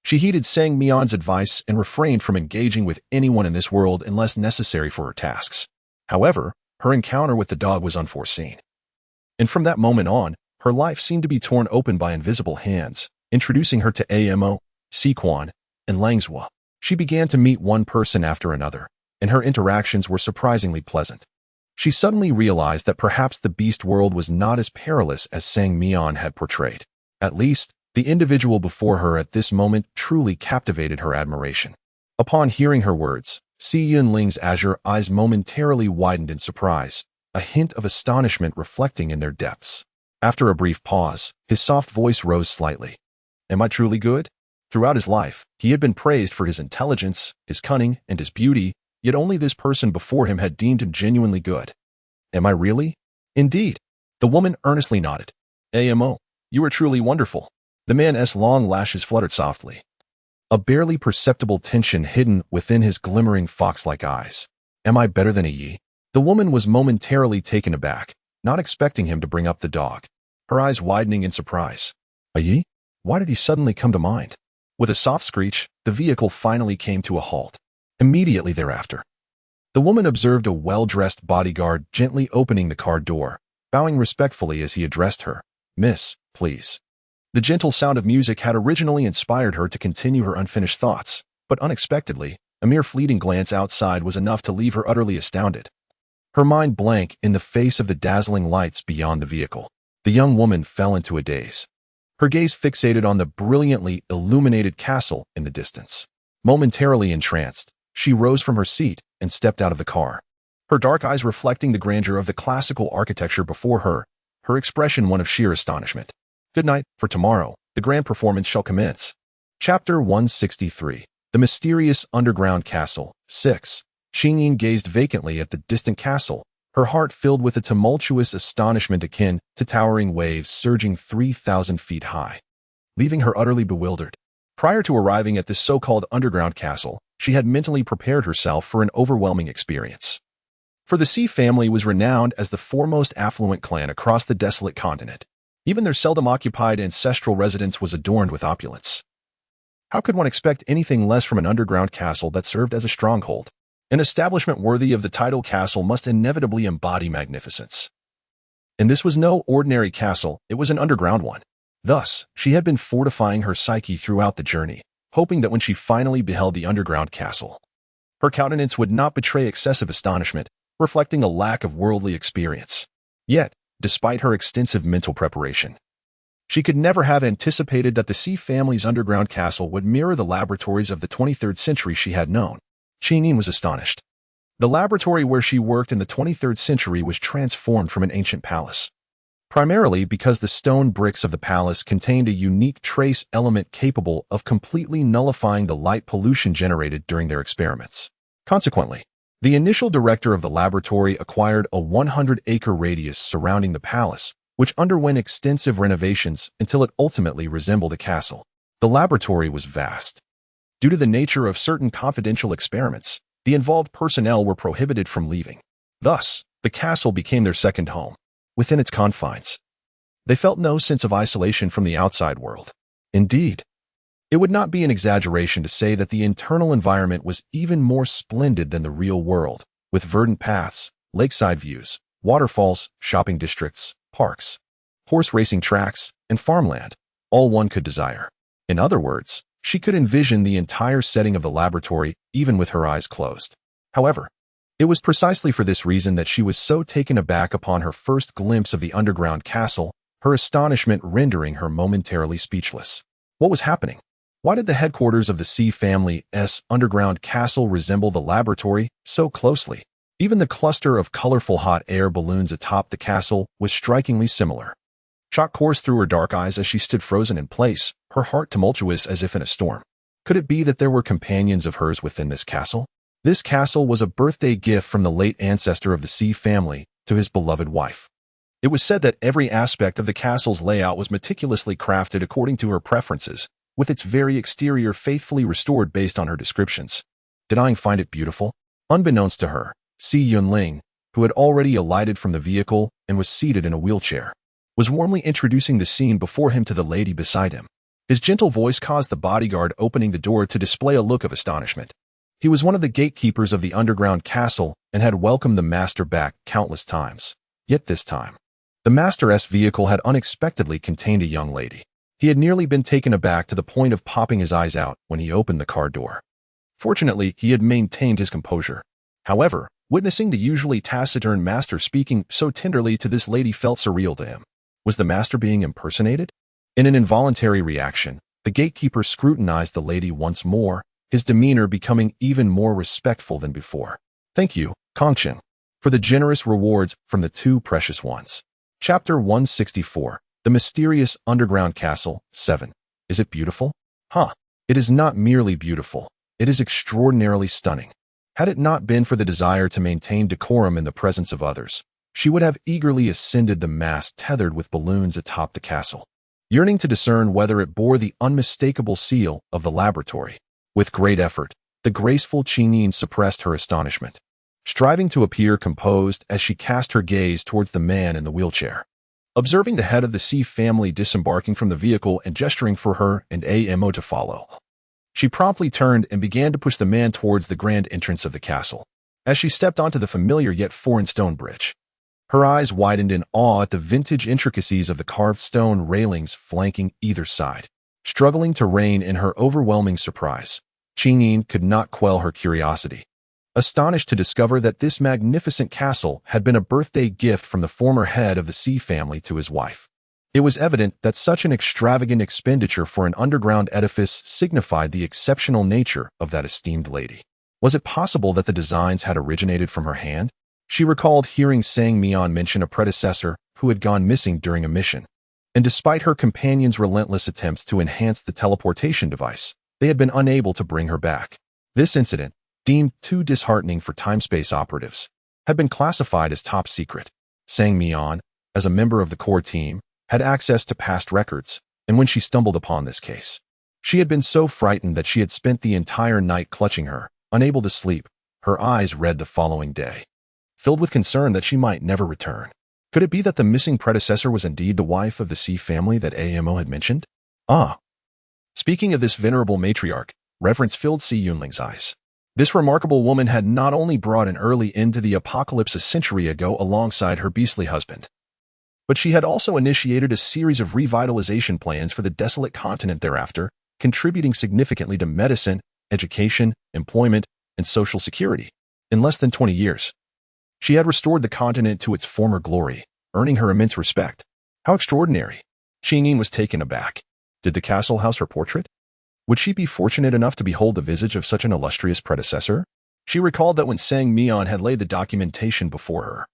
she heeded Sang Mian's advice and refrained from engaging with anyone in this world unless necessary for her tasks. However, her encounter with the dog was unforeseen. And from that moment on, her life seemed to be torn open by invisible hands, introducing her to Amo, Siquan, and Langzhua. She began to meet one person after another, and her interactions were surprisingly pleasant. She suddenly realized that perhaps the beast world was not as perilous as Sang Mian had portrayed. At least, the individual before her at this moment truly captivated her admiration. Upon hearing her words, Si Yunling's azure eyes momentarily widened in surprise, a hint of astonishment reflecting in their depths. After a brief pause, his soft voice rose slightly. Am I truly good? Throughout his life, he had been praised for his intelligence, his cunning, and his beauty, yet only this person before him had deemed him genuinely good. Am I really? Indeed. The woman earnestly nodded. Amo, you are truly wonderful. The man's long lashes fluttered softly, a barely perceptible tension hidden within his glimmering fox-like eyes. Am I better than a Yi? The woman was momentarily taken aback, not expecting him to bring up the dog, her eyes widening in surprise. A Yi? Why did he suddenly come to mind? With a soft screech, the vehicle finally came to a halt. Immediately thereafter, the woman observed a well-dressed bodyguard gently opening the car door, bowing respectfully as he addressed her. Miss, please. The gentle sound of music had originally inspired her to continue her unfinished thoughts, but unexpectedly, a mere fleeting glance outside was enough to leave her utterly astounded. Her mind blank in the face of the dazzling lights beyond the vehicle, the young woman fell into a daze. Her gaze fixated on the brilliantly illuminated castle in the distance. Momentarily entranced, she rose from her seat and stepped out of the car, her dark eyes reflecting the grandeur of the classical architecture before her, her expression one of sheer astonishment. Good night, for tomorrow, the grand performance shall commence. Chapter 163. The Mysterious Underground Castle. 6. Qingyin gazed vacantly at the distant castle, her heart filled with a tumultuous astonishment akin to towering waves surging 3,000 feet high, leaving her utterly bewildered. Prior to arriving at this so-called underground castle, she had mentally prepared herself for an overwhelming experience. For the C family was renowned as the foremost affluent clan across the desolate continent. Even their seldom occupied ancestral residence was adorned with opulence. How could one expect anything less from an underground castle that served as a stronghold? An establishment worthy of the title castle must inevitably embody magnificence. And this was no ordinary castle, it was an underground one. Thus, she had been fortifying her psyche throughout the journey, hoping that when she finally beheld the underground castle, her countenance would not betray excessive astonishment, reflecting a lack of worldly experience. Yet, despite her extensive mental preparation, she could never have anticipated that the C family's underground castle would mirror the laboratories of the 23rd century she had known. Qingyin was astonished. The laboratory where she worked in the 23rd century was transformed from an ancient palace, primarily because the stone bricks of the palace contained a unique trace element capable of completely nullifying the light pollution generated during their experiments. Consequently, the initial director of the laboratory acquired a 100-acre radius surrounding the palace, which underwent extensive renovations until it ultimately resembled a castle. The laboratory was vast. Due to the nature of certain confidential experiments, the involved personnel were prohibited from leaving. Thus, the castle became their second home. Within its confines, they felt no sense of isolation from the outside world. Indeed, it would not be an exaggeration to say that the internal environment was even more splendid than the real world, with verdant paths, lakeside views, waterfalls, shopping districts, parks, horse racing tracks, and farmland, all one could desire. In other words, she could envision the entire setting of the laboratory even with her eyes closed. However, it was precisely for this reason that she was so taken aback upon her first glimpse of the underground castle, her astonishment rendering her momentarily speechless. What was happening? Why did the headquarters of the C family's underground castle resemble the laboratory so closely? Even the cluster of colorful hot air balloons atop the castle was strikingly similar. Shock coursed through her dark eyes as she stood frozen in place, her heart tumultuous as if in a storm. Could it be that there were companions of hers within this castle? This castle was a birthday gift from the late ancestor of the C family to his beloved wife. It was said that every aspect of the castle's layout was meticulously crafted according to her preferences, with its very exterior faithfully restored based on her descriptions. Did I find it beautiful? Unbeknownst to her, Si Yunling, who had already alighted from the vehicle and was seated in a wheelchair, was warmly introducing the scene before him to the lady beside him. His gentle voice caused the bodyguard opening the door to display a look of astonishment. He was one of the gatekeepers of the underground castle and had welcomed the master back countless times. Yet this time, the master's vehicle had unexpectedly contained a young lady. He had nearly been taken aback to the point of popping his eyes out when he opened the car door. Fortunately, he had maintained his composure. However, witnessing the usually taciturn master speaking so tenderly to this lady felt surreal to him. Was the master being impersonated? In an involuntary reaction, the gatekeeper scrutinized the lady once more, his demeanor becoming even more respectful than before. Thank you, Kongqing, for the generous rewards from the two precious ones. Chapter 164, The Mysterious Underground Castle, 7. Is it beautiful? It is not merely beautiful. It is extraordinarily stunning. Had it not been for the desire to maintain decorum in the presence of others, she would have eagerly ascended the mast tethered with balloons atop the castle, yearning to discern whether it bore the unmistakable seal of the laboratory. With great effort, the graceful Qinin suppressed her astonishment, striving to appear composed as she cast her gaze towards the man in the wheelchair. Observing the head of the C family disembarking from the vehicle and gesturing for her and Amo to follow, she promptly turned and began to push the man towards the grand entrance of the castle. As she stepped onto the familiar yet foreign stone bridge, her eyes widened in awe at the vintage intricacies of the carved stone railings flanking either side. Struggling to rein in her overwhelming surprise, Qinin could not quell her curiosity, astonished to discover that this magnificent castle had been a birthday gift from the former head of the C family to his wife. It was evident that such an extravagant expenditure for an underground edifice signified the exceptional nature of that esteemed lady. Was it possible that the designs had originated from her hand? She recalled hearing Sang Mian mention a predecessor who had gone missing during a mission, and despite her companion's relentless attempts to enhance the teleportation device, they had been unable to bring her back. This incident, deemed too disheartening for time-space operatives, had been classified as top secret. Sang Mian, as a member of the core team, had access to past records, and when she stumbled upon this case, she had been so frightened that she had spent the entire night clutching her, unable to sleep, her eyes red the following day, filled with concern that she might never return. Could it be that the missing predecessor was indeed the wife of the C family that Amo had mentioned? Speaking of this venerable matriarch, reverence filled Si Yunling's eyes. This remarkable woman had not only brought an early end to the apocalypse a century ago alongside her beastly husband, but she had also initiated a series of revitalization plans for the desolate continent thereafter, contributing significantly to medicine, education, employment, and social security. In less than 20 years, she had restored the continent to its former glory, earning her immense respect. How extraordinary! Qinin was taken aback. Did the castle house her portrait? Would she be fortunate enough to behold the visage of such an illustrious predecessor? She recalled that when Sang Mian had laid the documentation before her,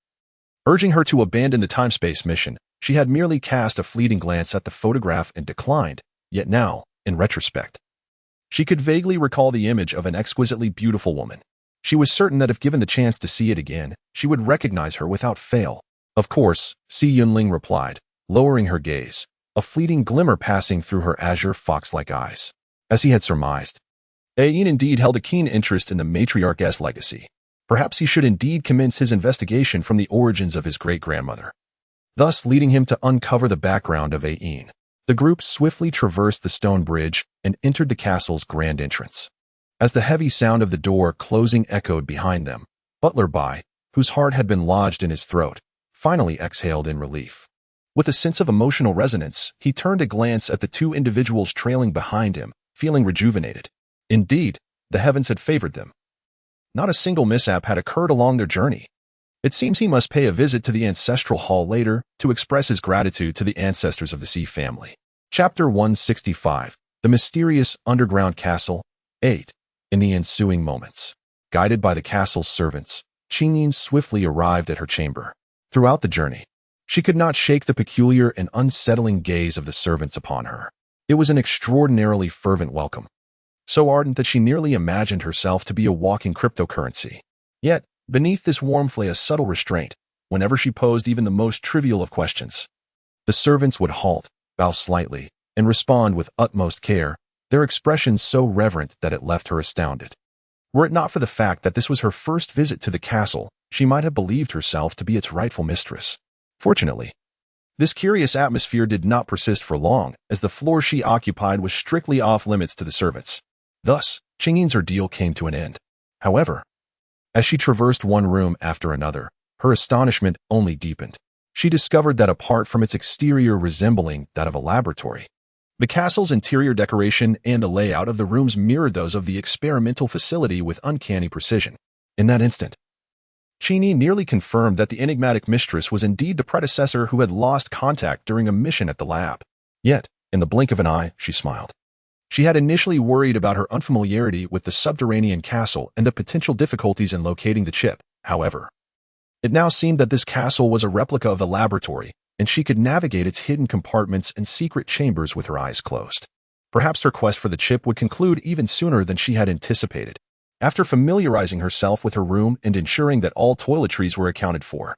urging her to abandon the time-space mission, She had merely cast a fleeting glance at the photograph and declined, yet now, in retrospect, she could vaguely recall the image of an exquisitely beautiful woman. She was certain that if given the chance to see it again, she would recognize her without fail. Of course, Si Yunling replied, lowering her gaze, a fleeting glimmer passing through her azure fox-like eyes. As he had surmised, Ayin indeed held a keen interest in the matriarch's legacy. Perhaps he should indeed commence his investigation from the origins of his great-grandmother, thus leading him to uncover the background of Ayin. The group swiftly traversed the stone bridge and entered the castle's grand entrance. As the heavy sound of the door closing echoed behind them, Butler Bai, whose heart had been lodged in his throat, finally exhaled in relief. With a sense of emotional resonance, he turned a glance at the two individuals trailing behind him, feeling rejuvenated. Indeed, the heavens had favored them. Not a single mishap had occurred along their journey. It seems he must pay a visit to the ancestral hall later to express his gratitude to the ancestors of the Sea family. Chapter 165, The Mysterious Underground Castle, 8. In the ensuing moments, guided by the castle's servants, Qingyin swiftly arrived at her chamber. Throughout the journey, she could not shake the peculiar and unsettling gaze of the servants upon her. It was an extraordinarily fervent welcome, so ardent that she nearly imagined herself to be a walking cryptocurrency. Yet, beneath this warmth lay a subtle restraint. Whenever she posed even the most trivial of questions, the servants would halt, bow slightly, and respond with utmost care, their expressions so reverent that it left her astounded. Were it not for the fact that this was her first visit to the castle, she might have believed herself to be its rightful mistress. Fortunately, this curious atmosphere did not persist for long, as the floor she occupied was strictly off-limits to the servants. Thus, Qingyin's ordeal came to an end. However, as she traversed one room after another, her astonishment only deepened. She discovered that apart from its exterior resembling that of a laboratory, the castle's interior decoration and the layout of the rooms mirrored those of the experimental facility with uncanny precision. In that instant, Qingyi nearly confirmed that the enigmatic mistress was indeed the predecessor who had lost contact during a mission at the lab. Yet, in the blink of an eye, she smiled. She had initially worried about her unfamiliarity with the subterranean castle and the potential difficulties in locating the chip. However, it now seemed that this castle was a replica of the laboratory, and she could navigate its hidden compartments and secret chambers with her eyes closed. Perhaps her quest for the chip would conclude even sooner than she had anticipated. After familiarizing herself with her room and ensuring that all toiletries were accounted for,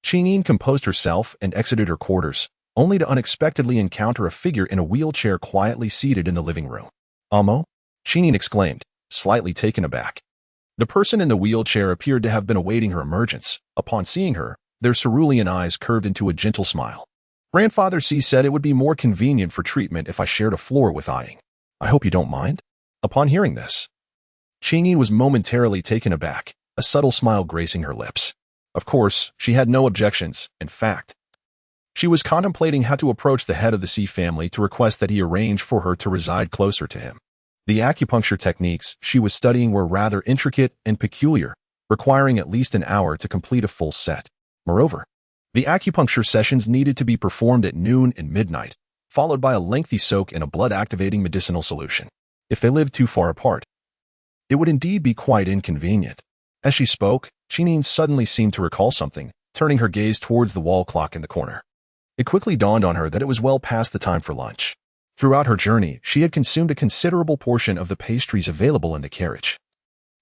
Qingyin composed herself and exited her quarters, only to unexpectedly encounter a figure in a wheelchair quietly seated in the living room. "Amo?" Qingyin exclaimed, slightly taken aback. The person in the wheelchair appeared to have been awaiting her emergence. Upon seeing her, their cerulean eyes curved into a gentle smile. "Grandfather C said it would be more convenient for treatment if I shared a floor with Ying. I hope you don't mind?" Upon hearing this, Qingyin was momentarily taken aback, a subtle smile gracing her lips. Of course, she had no objections. In fact, she was contemplating how to approach the head of the C family to request that he arrange for her to reside closer to him. The acupuncture techniques she was studying were rather intricate and peculiar, requiring at least an hour to complete a full set. Moreover, the acupuncture sessions needed to be performed at noon and midnight, followed by a lengthy soak in a blood-activating medicinal solution. If they lived too far apart, it would indeed be quite inconvenient. As she spoke, Qingyin suddenly seemed to recall something, turning her gaze towards the wall clock in the corner. It quickly dawned on her that it was well past the time for lunch. Throughout her journey, she had consumed a considerable portion of the pastries available in the carriage.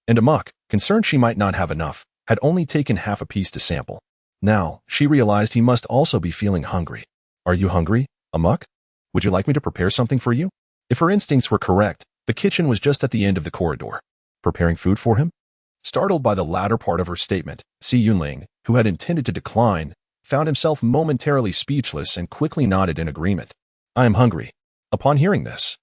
And Amok, concerned she might not have enough, had only taken half a piece to sample. Now, she realized he must also be feeling hungry. "Are you hungry, Amok? Would you like me to prepare something for you?" If her instincts were correct, the kitchen was just at the end of the corridor. Preparing food for him? Startled by the latter part of her statement, Si Yunling, who had intended to decline, found himself momentarily speechless and quickly nodded in agreement. "I am hungry." Upon hearing this,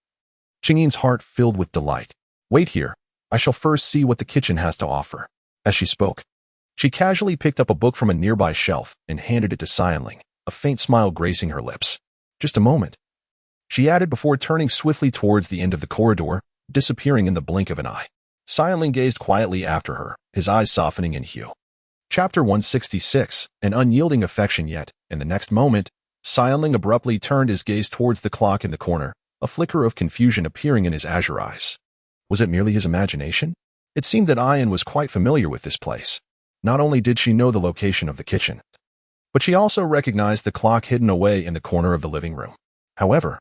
Qingyin's heart filled with delight. "Wait here. I shall first see what the kitchen has to offer." As she spoke, she casually picked up a book from a nearby shelf and handed it to Yunling, a faint smile gracing her lips. "Just a moment," she added before turning swiftly towards the end of the corridor, disappearing in the blink of an eye. Yunling gazed quietly after her, his eyes softening in hue. Chapter 166, An Unyielding Affection. Yet, in the next moment, Yunling abruptly turned his gaze towards the clock in the corner, a flicker of confusion appearing in his azure eyes. Was it merely his imagination? It seemed that Ayin was quite familiar with this place. Not only did she know the location of the kitchen, but she also recognized the clock hidden away in the corner of the living room. However,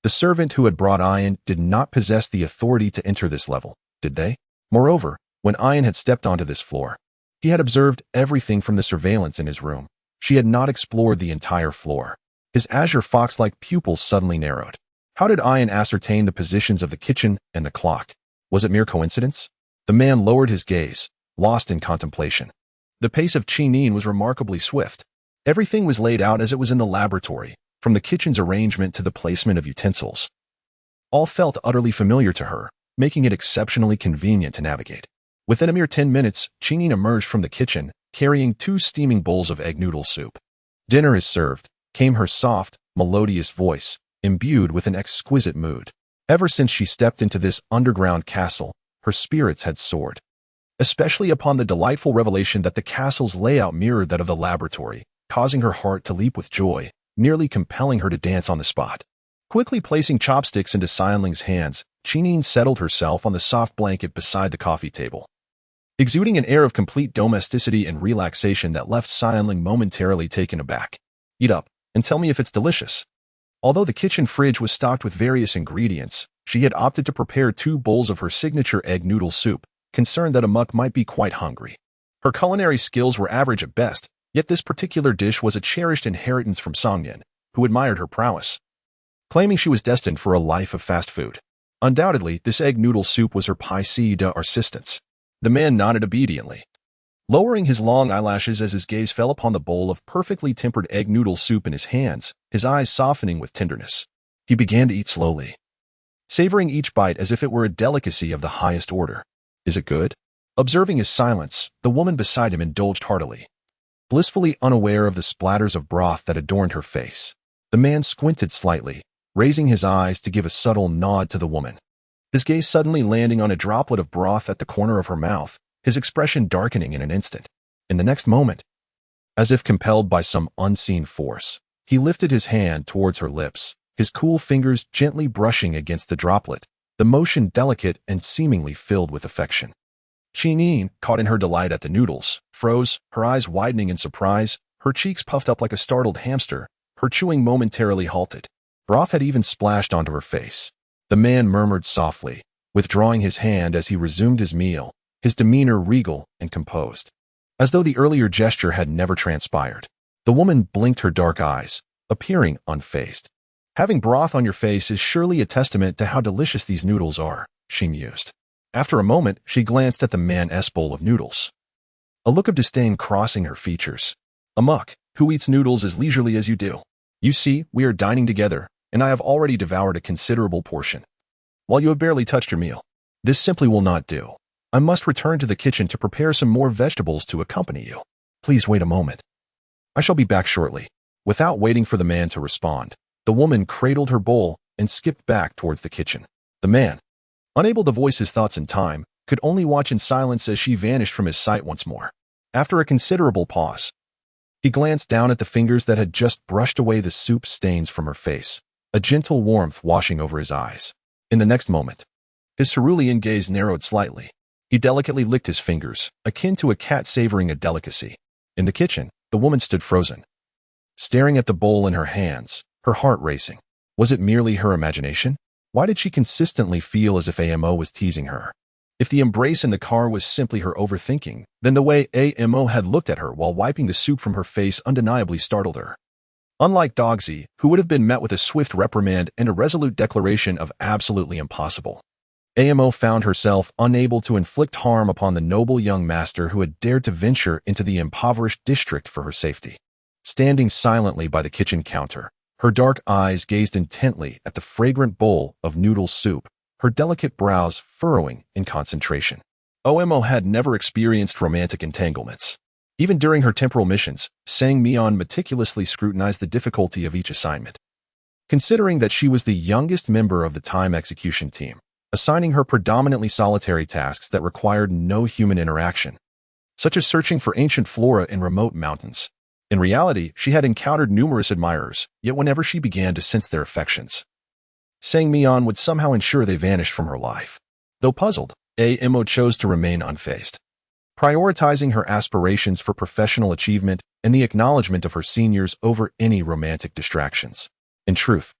the servant who had brought Ian did not possess the authority to enter this level, did they? Moreover, when Ian had stepped onto this floor, he had observed everything from the surveillance in his room. She had not explored the entire floor. His azure fox-like pupils suddenly narrowed. How did Ian ascertain the positions of the kitchen and the clock? Was it mere coincidence? The man lowered his gaze, lost in contemplation. The pace of Chineen was remarkably swift. Everything was laid out as it was in the laboratory, from the kitchen's arrangement to the placement of utensils. All felt utterly familiar to her, making it exceptionally convenient to navigate. Within a mere 10 minutes, Chineen emerged from the kitchen, carrying 2 steaming bowls of egg noodle soup. "Dinner is served," came her soft, melodious voice, imbued with an exquisite mood. Ever since she stepped into this underground castle, her spirits had soared, especially upon the delightful revelation that the castle's layout mirrored that of the laboratory, causing her heart to leap with joy, nearly compelling her to dance on the spot. Quickly placing chopsticks into Sionling's hands, Chineen settled herself on the soft blanket beside the coffee table, exuding an air of complete domesticity and relaxation that left Sionling momentarily taken aback. "Eat up, and tell me if it's delicious." Although the kitchen fridge was stocked with various ingredients, she had opted to prepare 2 bowls of her signature egg noodle soup, concerned that Amok might be quite hungry. Her culinary skills were average at best, yet this particular dish was a cherished inheritance from Songyan, who admired her prowess, claiming she was destined for a life of fast food. Undoubtedly, this egg noodle soup was her pièce de resistance. The man nodded obediently, lowering his long eyelashes as his gaze fell upon the bowl of perfectly tempered egg noodle soup in his hands, his eyes softening with tenderness. He began to eat slowly, savoring each bite as if it were a delicacy of the highest order. "Is it good?" Observing his silence, the woman beside him indulged heartily, blissfully unaware of the splatters of broth that adorned her face. The man squinted slightly, raising his eyes to give a subtle nod to the woman, his gaze suddenly landing on a droplet of broth at the corner of her mouth, his expression darkening in an instant. In the next moment, as if compelled by some unseen force, he lifted his hand towards her lips, his cool fingers gently brushing against the droplet, the motion delicate and seemingly filled with affection. Chineen, caught in her delight at the noodles, froze, her eyes widening in surprise, her cheeks puffed up like a startled hamster, her chewing momentarily halted. Broth had even splashed onto her face. The man murmured softly, withdrawing his hand as he resumed his meal, his demeanor regal and composed, as though the earlier gesture had never transpired. The woman blinked her dark eyes, appearing unfazed. "Having broth on your face is surely a testament to how delicious these noodles are," she mused. After a moment, she glanced at the man's bowl of noodles, a look of disdain crossing her features. "Amok, who eats noodles as leisurely as you do? You see, we are dining together, and I have already devoured a considerable portion, while you have barely touched your meal. This simply will not do. I must return to the kitchen to prepare some more vegetables to accompany you. Please wait a moment. I shall be back shortly." Without waiting for the man to respond, the woman cradled her bowl and skipped back towards the kitchen. The man, unable to voice his thoughts in time, could only watch in silence as she vanished from his sight once more. After a considerable pause, he glanced down at the fingers that had just brushed away the soup stains from her face, a gentle warmth washing over his eyes. In the next moment, his cerulean gaze narrowed slightly. He delicately licked his fingers, akin to a cat savoring a delicacy. In the kitchen, the woman stood frozen, staring at the bowl in her hands, her heart racing. Was it merely her imagination? Why did she consistently feel as if AMO was teasing her? If the embrace in the car was simply her overthinking, then the way AMO had looked at her while wiping the soup from her face undeniably startled her. Unlike Dogsy, who would have been met with a swift reprimand and a resolute declaration of absolutely impossible, AMO found herself unable to inflict harm upon the noble young master who had dared to venture into the impoverished district for her safety. Standing silently by the kitchen counter, her dark eyes gazed intently at the fragrant bowl of noodle soup, her delicate brows furrowing in concentration. OMO had never experienced romantic entanglements. Even during her temporal missions, Sang Mian meticulously scrutinized the difficulty of each assignment. Considering that she was the youngest member of the time execution team, assigning her predominantly solitary tasks that required no human interaction, such as searching for ancient flora in remote mountains. In reality, she had encountered numerous admirers, yet whenever she began to sense their affections, Sang Mian would somehow ensure they vanished from her life. Though puzzled, AMO chose to remain unfazed. prioritizing her aspirations for professional achievement and the acknowledgement of her seniors over any romantic distractions. In truth,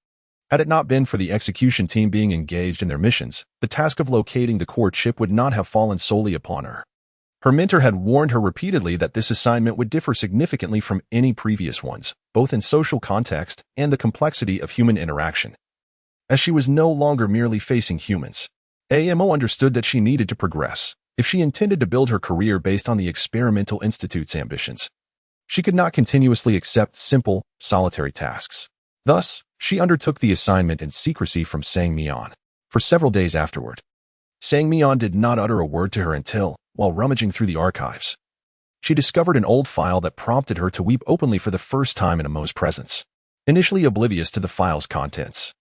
had it not been for the execution team being engaged in their missions, the task of locating the core chip would not have fallen solely upon her. Her mentor had warned her repeatedly that this assignment would differ significantly from any previous ones, both in social context and the complexity of human interaction. As she was no longer merely facing humans, AMO understood that she needed to progress if she intended to build her career based on the Experimental Institute's ambitions. She could not continuously accept simple, solitary tasks. Thus, she undertook the assignment in secrecy from Sang-Mian. For several days afterward, Sang-Mian did not utter a word to her until, while rummaging through the archives, she discovered an old file that prompted her to weep openly for the first time in Amo's presence, initially oblivious to the file's contents.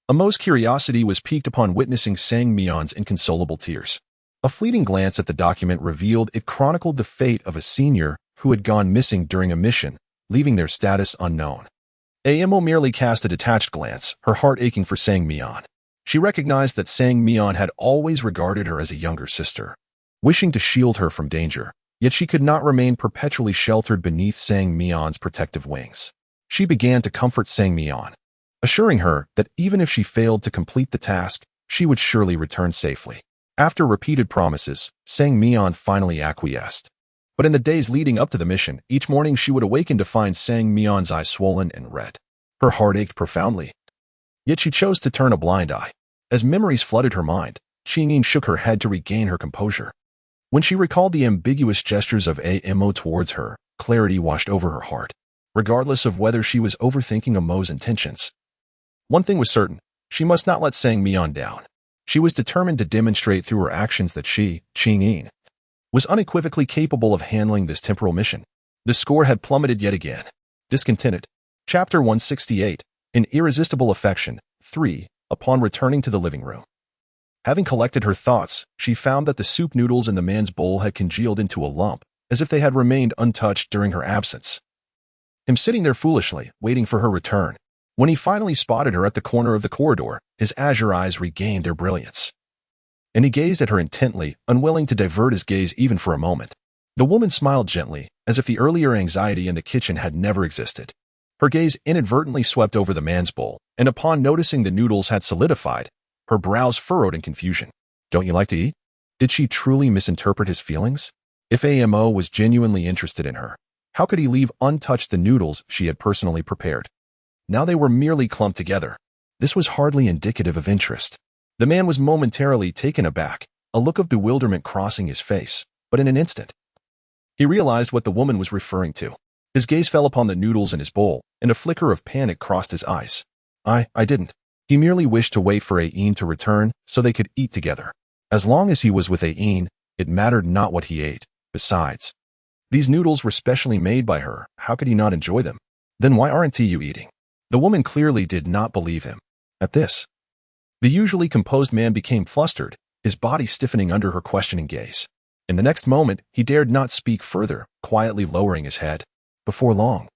Amo's curiosity was piqued upon witnessing Sang-Mian's inconsolable tears. A fleeting glance at the document revealed it chronicled the fate of a senior who had gone missing during a mission, leaving their status unknown. AMO merely cast a detached glance, her heart aching for Sang-Mian. She recognized that Sang-Mian had always regarded her as a younger sister, wishing to shield her from danger, yet she could not remain perpetually sheltered beneath Sang-Mian's protective wings. She began to comfort Sang-Mian, assuring her that even if she failed to complete the task, she would surely return safely. After repeated promises, Sang-Mian finally acquiesced. But in the days leading up to the mission, each morning she would awaken to find Sang-Mian's eyes swollen and red. Her heart ached profoundly. Yet she chose to turn a blind eye. As memories flooded her mind, Qingyin shook her head to regain her composure. When she recalled the ambiguous gestures of AMO towards her, clarity washed over her heart, regardless of whether she was overthinking Amo's intentions. One thing was certain, she must not let Sang-Mian down. She was determined to demonstrate through her actions that she, Qingyin, was unequivocally capable of handling this temporal mission. The score had plummeted yet again. Discontented. Chapter 168, An Irresistible Affection, 3, Upon returning to the living room. Having collected her thoughts, she found that the soup noodles in the man's bowl had congealed into a lump, as if they had remained untouched during her absence. Him sitting there foolishly, waiting for her return. When he finally spotted her at the corner of the corridor, his azure eyes regained their brilliance, and he gazed at her intently, unwilling to divert his gaze even for a moment. The woman smiled gently, as if the earlier anxiety in the kitchen had never existed. Her gaze inadvertently swept over the man's bowl, and upon noticing the noodles had solidified, her brows furrowed in confusion. "Don't you like to eat?" Did she truly misinterpret his feelings? If AMO was genuinely interested in her, how could he leave untouched the noodles she had personally prepared? Now they were merely clumped together. This was hardly indicative of interest. The man was momentarily taken aback, a look of bewilderment crossing his face, but in an instant, he realized what the woman was referring to. His gaze fell upon the noodles in his bowl, and a flicker of panic crossed his eyes. I didn't. He merely wished to wait for Ain to return so they could eat together. As long as he was with Ain, it mattered not what he ate. Besides, these noodles were specially made by her. How could he not enjoy them? Then why aren't you eating? The woman clearly did not believe him. At this, the usually composed man became flustered, his body stiffening under her questioning gaze. In the next moment, he dared not speak further, quietly lowering his head. Before long,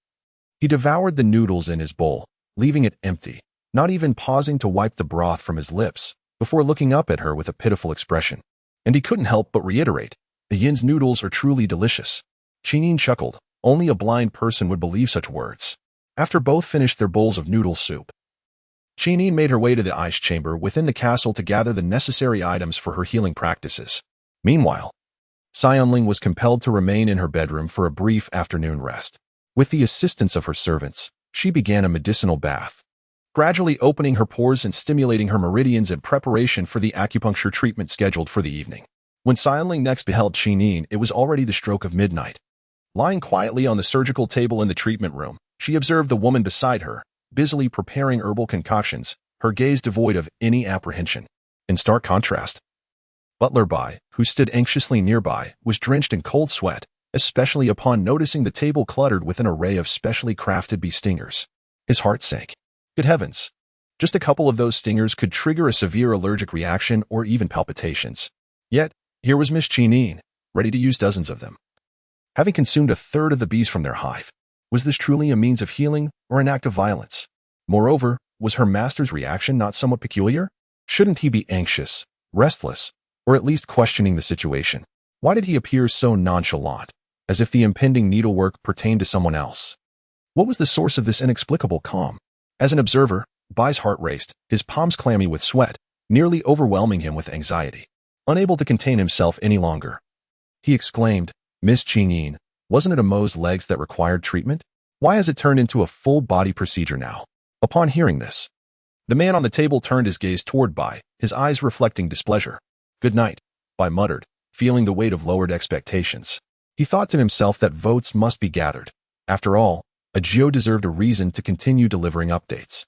he devoured the noodles in his bowl, leaving it empty, not even pausing to wipe the broth from his lips, before looking up at her with a pitiful expression. And he couldn't help but reiterate, "The Yin's noodles are truly delicious." Qingyin chuckled. Only a blind person would believe such words. After both finished their bowls of noodle soup, Qingyin made her way to the ice chamber within the castle to gather the necessary items for her healing practices. Meanwhile, Xianling was compelled to remain in her bedroom for a brief afternoon rest. With the assistance of her servants, she began a medicinal bath, gradually opening her pores and stimulating her meridians in preparation for the acupuncture treatment scheduled for the evening. When Xianling next beheld Qingyin, it was already the stroke of midnight. Lying quietly on the surgical table in the treatment room, she observed the woman beside her, busily preparing herbal concoctions, her gaze devoid of any apprehension. In stark contrast, Butler Bai, who stood anxiously nearby, was drenched in cold sweat, especially upon noticing the table cluttered with an array of specially crafted bee stingers. His heart sank. Good heavens! Just a couple of those stingers could trigger a severe allergic reaction or even palpitations. Yet, here was Miss Qingyin, ready to use dozens of them. Having consumed a third of the bees from their hive, was this truly a means of healing or an act of violence? Moreover, was her master's reaction not somewhat peculiar? Shouldn't he be anxious, restless, or at least questioning the situation? Why did he appear so nonchalant, as if the impending needlework pertained to someone else? What was the source of this inexplicable calm? As an observer, Bai's heart raced, his palms clammy with sweat, nearly overwhelming him with anxiety. Unable to contain himself any longer, he exclaimed, "Miss Qingyin, wasn't it Mo's legs that required treatment? Why has it turned into a full-body procedure now?" Upon hearing this, the man on the table turned his gaze toward Bai, his eyes reflecting displeasure. "Good night," Bai muttered, feeling the weight of lowered expectations. He thought to himself that votes must be gathered. After all, Ajio deserved a reason to continue delivering updates.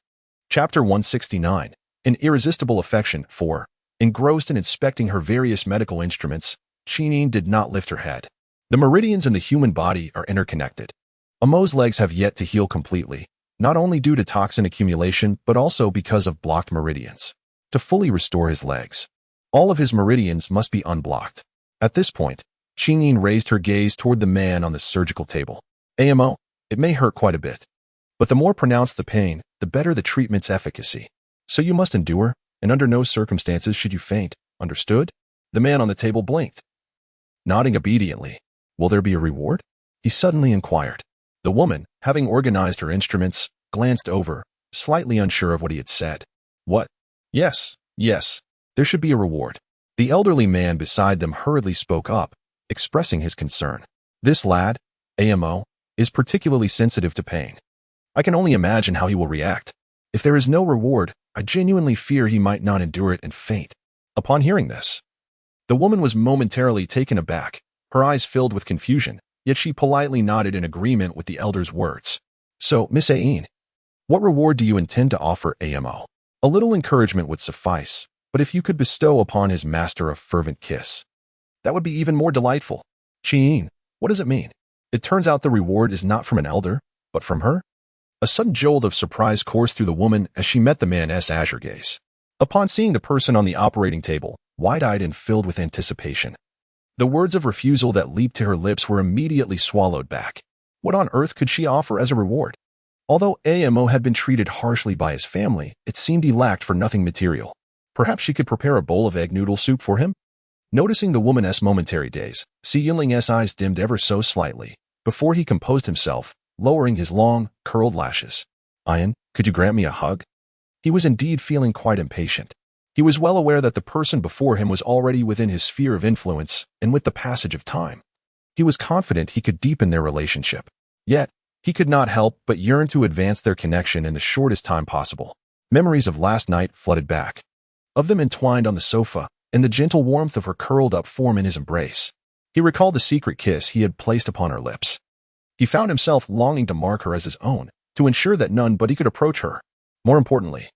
Chapter 169, An Irresistible Affection. 4. Engrossed in inspecting her various medical instruments, Qingyin did not lift her head. The meridians in the human body are interconnected. Mo's legs have yet to heal completely, not only due to toxin accumulation but also because of blocked meridians. To fully restore his legs, all of his meridians must be unblocked. At this point, Qingyin raised her gaze toward the man on the surgical table. "Amo, it may hurt quite a bit, but the more pronounced the pain, the better the treatment's efficacy. So you must endure, and under no circumstances should you faint, understood?" The man on the table blinked, nodding obediently. "Will there be a reward?" he suddenly inquired. The woman, having organized her instruments, glanced over, slightly unsure of what he had said. "What? Yes, there should be a reward." The elderly man beside them hurriedly spoke up, expressing his concern. "This lad, Amo, is particularly sensitive to pain. I can only imagine how he will react. If there is no reward, I genuinely fear he might not endure it and faint." Upon hearing this, the woman was momentarily taken aback, her eyes filled with confusion, yet she politely nodded in agreement with the elder's words. "So, Miss Ain, what reward do you intend to offer Amo?" "A little encouragement would suffice, but if you could bestow upon his master a fervent kiss, that would be even more delightful." "Qingyin, what does it mean? It turns out the reward is not from an elder, but from her?" A sudden jolt of surprise coursed through the woman as she met the man's azure gaze. Upon seeing the person on the operating table, wide-eyed and filled with anticipation, the words of refusal that leaped to her lips were immediately swallowed back. What on earth could she offer as a reward? Although Amo had been treated harshly by his family, it seemed he lacked for nothing material. Perhaps she could prepare a bowl of egg noodle soup for him? Noticing the woman's momentary daze, Si Yunling's eyes dimmed ever so slightly, before he composed himself, lowering his long, curled lashes. "Ian, could you grant me a hug?" He was indeed feeling quite impatient. He was well aware that the person before him was already within his sphere of influence, and with the passage of time, he was confident he could deepen their relationship. Yet, he could not help but yearn to advance their connection in the shortest time possible. Memories of last night flooded back, of them entwined on the sofa, and the gentle warmth of her curled-up form in his embrace. He recalled the secret kiss he had placed upon her lips. He found himself longing to mark her as his own, to ensure that none but he could approach her. More importantly,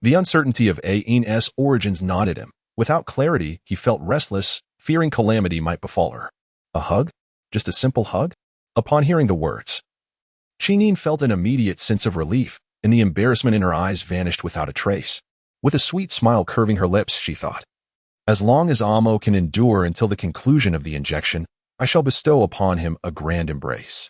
the uncertainty of Ain's origins gnawed him. Without clarity, he felt restless, fearing calamity might befall her. A hug? Just a simple hug? Upon hearing the words, Qingyin felt an immediate sense of relief, and the embarrassment in her eyes vanished without a trace. With a sweet smile curving her lips, she thought, "As long as Amo can endure until the conclusion of the injection, I shall bestow upon him a grand embrace."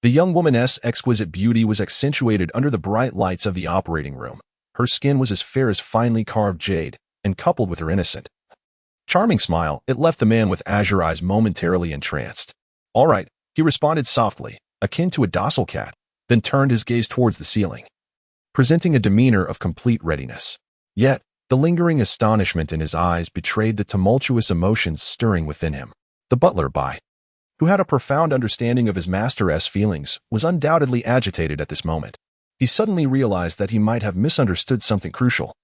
The young woman's exquisite beauty was accentuated under the bright lights of the operating room. Her skin was as fair as finely carved jade, and coupled with her innocent, charming smile, it left the man with azure eyes momentarily entranced. "All right," he responded softly, akin to a docile cat, then turned his gaze towards the ceiling, presenting a demeanor of complete readiness. Yet, the lingering astonishment in his eyes betrayed the tumultuous emotions stirring within him. The butler, Bai, who had a profound understanding of his master's feelings, was undoubtedly agitated at this moment. He suddenly realized that he might have misunderstood something crucial,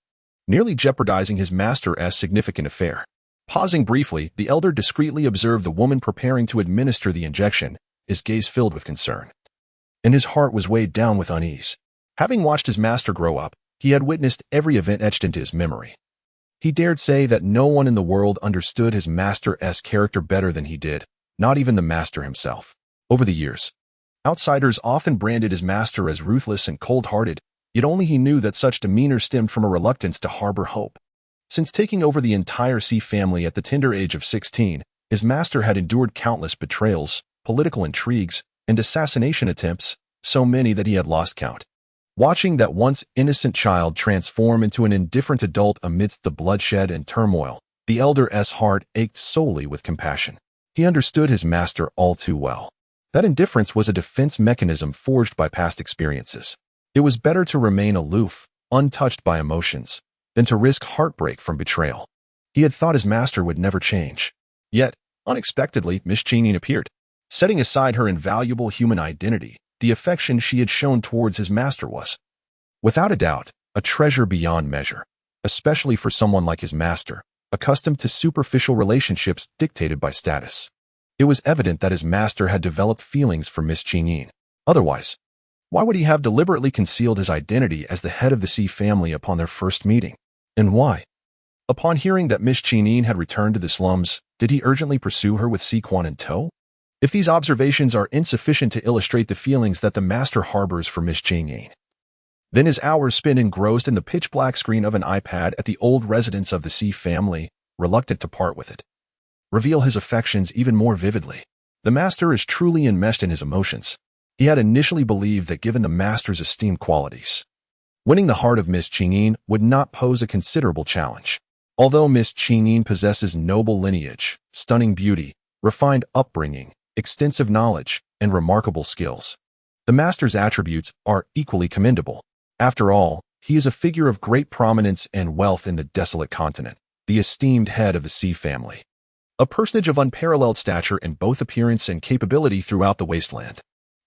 nearly jeopardizing his master's significant affair. Pausing briefly, the elder discreetly observed the woman preparing to administer the injection, his gaze filled with concern, and his heart was weighed down with unease. Having watched his master grow up, he had witnessed every event etched into his memory. He dared say that no one in the world understood his master's character better than he did, not even the master himself. Over the years, outsiders often branded his master as ruthless and cold-hearted, yet only he knew that such demeanor stemmed from a reluctance to harbor hope. Since taking over the entire Si family at the tender age of 16, his master had endured countless betrayals, political intrigues, and assassination attempts, so many that he had lost count. Watching that once innocent child transform into an indifferent adult amidst the bloodshed and turmoil, the elder's heart ached solely with compassion. He understood his master all too well. That indifference was a defense mechanism forged by past experiences. It was better to remain aloof, untouched by emotions, than to risk heartbreak from betrayal. He had thought his master would never change. Yet, unexpectedly, Miss Cheney appeared. Setting aside her invaluable human identity, the affection she had shown towards his master was, without a doubt, a treasure beyond measure, especially for someone like his master, accustomed to superficial relationships dictated by status. It was evident that his master had developed feelings for Miss Cheney. Otherwise, why would he have deliberately concealed his identity as the head of the C family upon their first meeting? And why? Upon hearing that Miss Cheney had returned to the slums, did he urgently pursue her with Sequan in tow? If these observations are insufficient to illustrate the feelings that the master harbors for Miss Cheney, then his hours spent engrossed in the pitch-black screen of an iPad at the old residence of the C family, reluctant to part with it, reveal his affections even more vividly. The master is truly enmeshed in his emotions. He had initially believed that given the master's esteemed qualities, winning the heart of Miss Cheney would not pose a considerable challenge. Although Miss Cheney possesses noble lineage, stunning beauty, refined upbringing, extensive knowledge, and remarkable skills, the master's attributes are equally commendable. After all, he is a figure of great prominence and wealth in the desolate continent, the esteemed head of the C family, a personage of unparalleled stature in both appearance and capability throughout the wasteland.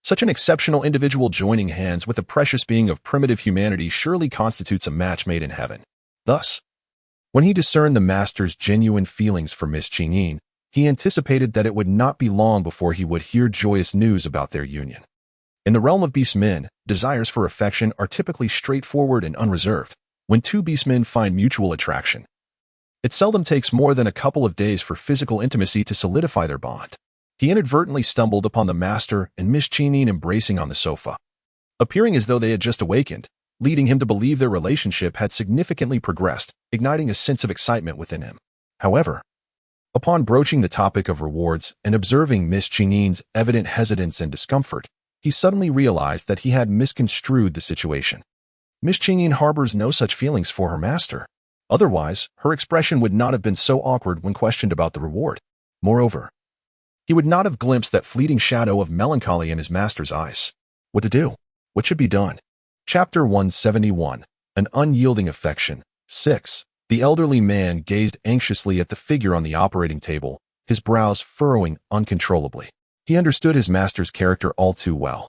Such an exceptional individual joining hands with a precious being of primitive humanity surely constitutes a match made in heaven. Thus, when he discerned the master's genuine feelings for Miss Cheney, he anticipated that it would not be long before he would hear joyous news about their union. In the realm of beastmen, desires for affection are typically straightforward and unreserved. When two beastmen find mutual attraction, it seldom takes more than a couple of days for physical intimacy to solidify their bond. He inadvertently stumbled upon the master and Miss Cheney embracing on the sofa, appearing as though they had just awakened, leading him to believe their relationship had significantly progressed, igniting a sense of excitement within him. However, upon broaching the topic of rewards and observing Miss Cheney's evident hesitance and discomfort, he suddenly realized that he had misconstrued the situation. Miss Cheney harbors no such feelings for her master. Otherwise, her expression would not have been so awkward when questioned about the reward. Moreover, he would not have glimpsed that fleeting shadow of melancholy in his master's eyes. What to do? What should be done? Chapter 171. An Unyielding Affection. 6. The elderly man gazed anxiously at the figure on the operating table, his brows furrowing uncontrollably. He understood his master's character all too well.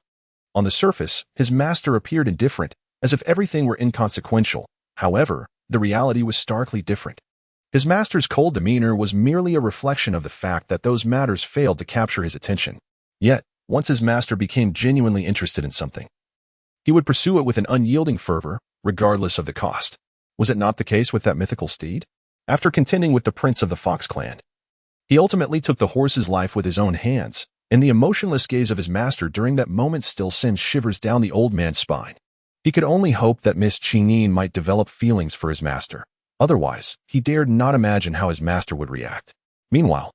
On the surface, his master appeared indifferent, as if everything were inconsequential. However, the reality was starkly different. His master's cold demeanor was merely a reflection of the fact that those matters failed to capture his attention. Yet, once his master became genuinely interested in something, he would pursue it with an unyielding fervor, regardless of the cost. Was it not the case with that mythical steed? After contending with the prince of the Fox clan, he ultimately took the horse's life with his own hands, and the emotionless gaze of his master during that moment still sends shivers down the old man's spine. He could only hope that Miss Cheney might develop feelings for his master. Otherwise, he dared not imagine how his master would react. Meanwhile,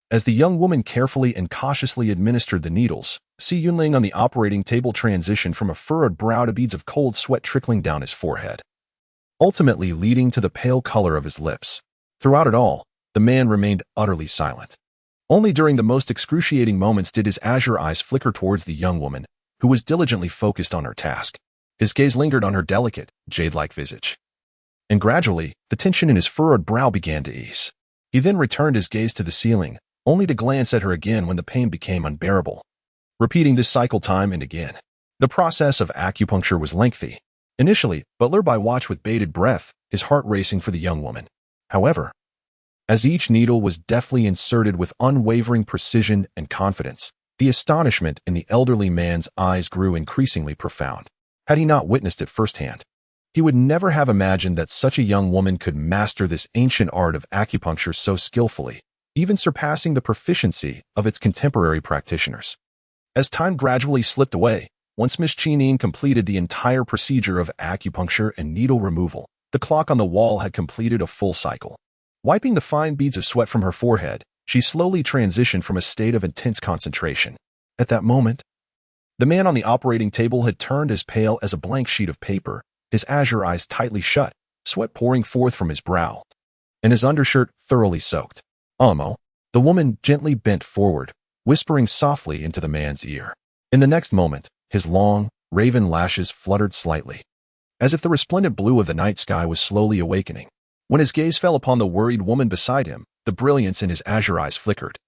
as the young woman carefully and cautiously administered the needles, Si Yunling on the operating table transitioned from a furrowed brow to beads of cold sweat trickling down his forehead, ultimately leading to the pale color of his lips. Throughout it all, the man remained utterly silent. Only during the most excruciating moments did his azure eyes flicker towards the young woman, who was diligently focused on her task. His gaze lingered on her delicate, jade-like visage, and gradually, the tension in his furrowed brow began to ease. He then returned his gaze to the ceiling, only to glance at her again when the pain became unbearable, repeating this cycle time and again. The process of acupuncture was lengthy. Initially, Butler by watched with bated breath, his heart racing for the young woman. However, as each needle was deftly inserted with unwavering precision and confidence, the astonishment in the elderly man's eyes grew increasingly profound. Had he not witnessed it firsthand, he would never have imagined that such a young woman could master this ancient art of acupuncture so skillfully, even surpassing the proficiency of its contemporary practitioners. As time gradually slipped away, once Miss Cheney completed the entire procedure of acupuncture and needle removal, the clock on the wall had completed a full cycle. Wiping the fine beads of sweat from her forehead, she slowly transitioned from a state of intense concentration. At that moment, the man on the operating table had turned as pale as a blank sheet of paper, his azure eyes tightly shut, sweat pouring forth from his brow, and his undershirt thoroughly soaked. Almo, The woman gently bent forward, whispering softly into the man's ear. In the next moment, his long, raven lashes fluttered slightly, as if the resplendent blue of the night sky was slowly awakening. When his gaze fell upon the worried woman beside him, the brilliance in his azure eyes flickered,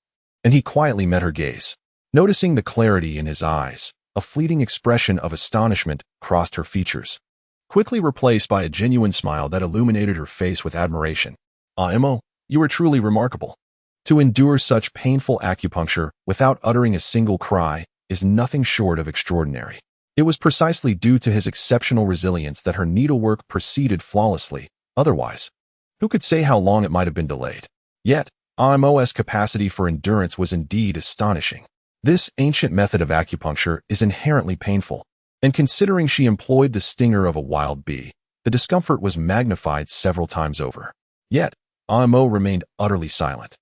and he quietly met her gaze. Noticing the clarity in his eyes, a fleeting expression of astonishment crossed her features, quickly replaced by a genuine smile that illuminated her face with admiration. Imo, you are truly remarkable. To endure such painful acupuncture without uttering a single cry is nothing short of extraordinary. It was precisely due to his exceptional resilience that her needlework proceeded flawlessly. Otherwise, who could say how long it might have been delayed? Yet, Imo's capacity for endurance was indeed astonishing. This ancient method of acupuncture is inherently painful, and considering she employed the stinger of a wild bee, the discomfort was magnified several times over. Yet, Imo remained utterly silent,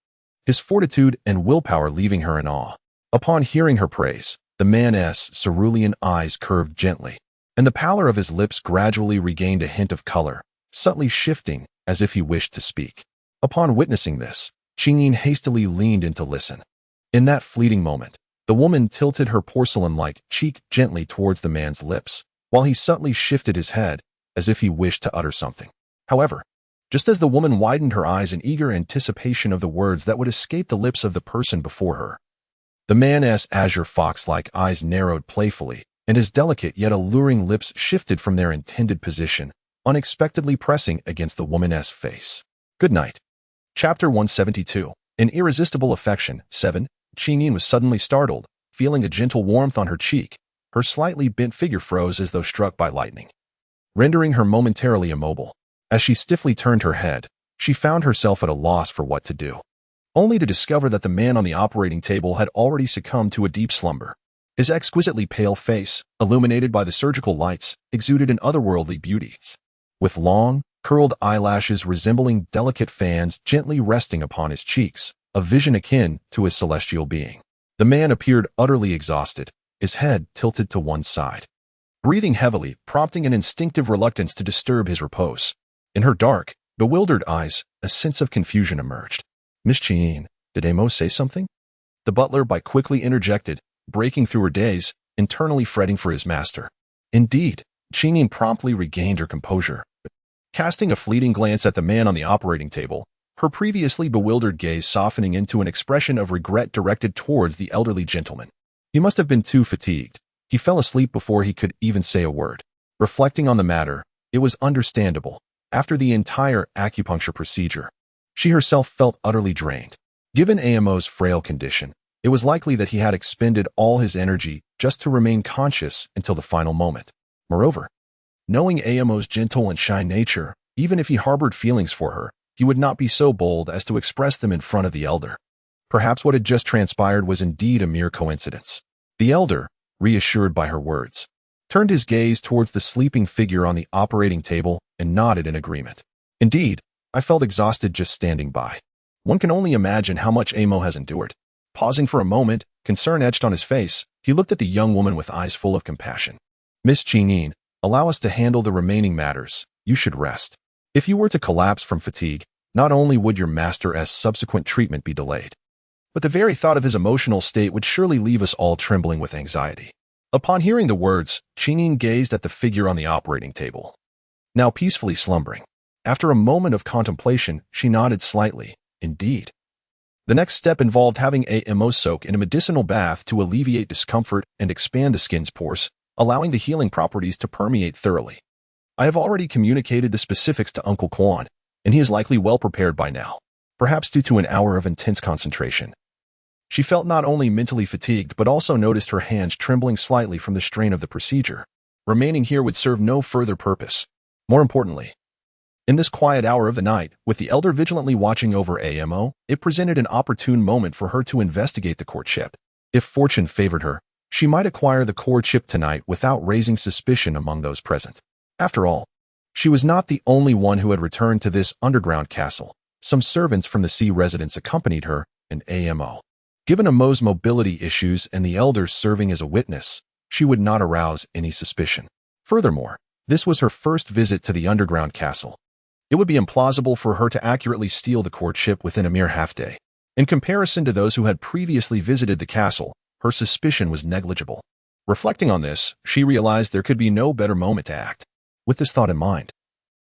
his fortitude and willpower leaving her in awe. Upon hearing her praise, the man's cerulean eyes curved gently, and the pallor of his lips gradually regained a hint of color, subtly shifting as if he wished to speak. Upon witnessing this, Qingyin hastily leaned in to listen. In that fleeting moment, the woman tilted her porcelain-like cheek gently towards the man's lips, while he subtly shifted his head as if he wished to utter something. However, just as the woman widened her eyes in eager anticipation of the words that would escape the lips of the person before her, the man's azure fox-like eyes narrowed playfully, and his delicate yet alluring lips shifted from their intended position, unexpectedly pressing against the woman's face. Good night. Chapter 172. An Irresistible Affection. 7. Qingyin was suddenly startled, feeling a gentle warmth on her cheek. Her slightly bent figure froze as though struck by lightning, rendering her momentarily immobile. As she stiffly turned her head, she found herself at a loss for what to do, only to discover that the man on the operating table had already succumbed to a deep slumber. His exquisitely pale face, illuminated by the surgical lights, exuded an otherworldly beauty, with long, curled eyelashes resembling delicate fans gently resting upon his cheeks, a vision akin to a celestial being. The man appeared utterly exhausted, his head tilted to one side, breathing heavily, prompting an instinctive reluctance to disturb his repose. In her dark, bewildered eyes, a sense of confusion emerged. Miss Qingyin, did Amo say something? The butler quickly interjected, breaking through her daze, internally fretting for his master. Indeed, Qingyin promptly regained her composure. Casting a fleeting glance at the man on the operating table, her previously bewildered gaze softening into an expression of regret directed towards the elderly gentleman. He must have been too fatigued. He fell asleep before he could even say a word. Reflecting on the matter, it was understandable. After the entire acupuncture procedure, she herself felt utterly drained. Given Amo's frail condition, it was likely that he had expended all his energy just to remain conscious until the final moment. Moreover, knowing Amo's gentle and shy nature, even if he harbored feelings for her, he would not be so bold as to express them in front of the elder. Perhaps what had just transpired was indeed a mere coincidence. The elder, reassured by her words, turned his gaze towards the sleeping figure on the operating table and nodded in agreement. Indeed, I felt exhausted just standing by. One can only imagine how much Amo has endured. Pausing for a moment, concern etched on his face, he looked at the young woman with eyes full of compassion. Miss Qingyin, allow us to handle the remaining matters. You should rest. If you were to collapse from fatigue, not only would your master's subsequent treatment be delayed, but the very thought of his emotional state would surely leave us all trembling with anxiety. Upon hearing the words, Qingyin gazed at the figure on the operating table, now peacefully slumbering. After a moment of contemplation, she nodded slightly. Indeed. The next step involved having Amo soak in a medicinal bath to alleviate discomfort and expand the skin's pores, allowing the healing properties to permeate thoroughly. I have already communicated the specifics to Uncle Quan, and he is likely well prepared by now, perhaps due to an hour of intense concentration. She felt not only mentally fatigued but also noticed her hands trembling slightly from the strain of the procedure. Remaining here would serve no further purpose. More importantly, in this quiet hour of the night, with the elder vigilantly watching over Amo, it presented an opportune moment for her to investigate the courtship. If fortune favored her, she might acquire the courtship tonight without raising suspicion among those present. After all, she was not the only one who had returned to this underground castle. Some servants from the sea residence accompanied her and Amo. Given Amo's mobility issues and the elders serving as a witness, she would not arouse any suspicion. Furthermore, this was her first visit to the underground castle. It would be implausible for her to accurately steal the courtship within a mere half-day. In comparison to those who had previously visited the castle, her suspicion was negligible. Reflecting on this, she realized there could be no better moment to act. With this thought in mind,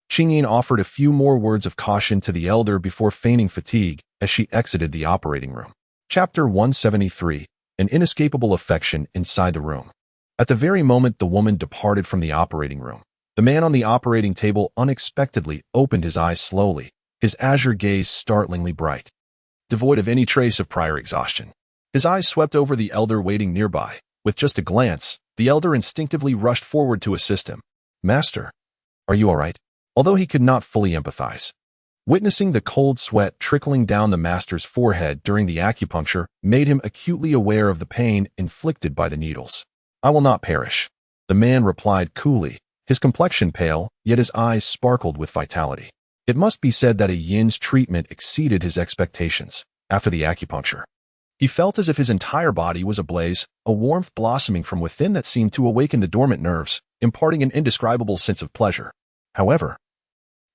Qingyin offered a few more words of caution to the elder before feigning fatigue as she exited the operating room. Chapter 173. An inescapable affection inside the room. At the very moment the woman departed from the operating room, the man on the operating table unexpectedly opened his eyes slowly, his azure gaze startlingly bright, devoid of any trace of prior exhaustion. His eyes swept over the elder waiting nearby. With just a glance, the elder instinctively rushed forward to assist him. "Master, are you all right?" Although he could not fully empathize, witnessing the cold sweat trickling down the master's forehead during the acupuncture made him acutely aware of the pain inflicted by the needles. "I will not perish," the man replied coolly, his complexion pale, yet his eyes sparkled with vitality. It must be said that a yin's treatment exceeded his expectations. After the acupuncture, he felt as if his entire body was ablaze, a warmth blossoming from within that seemed to awaken the dormant nerves, imparting an indescribable sense of pleasure. However,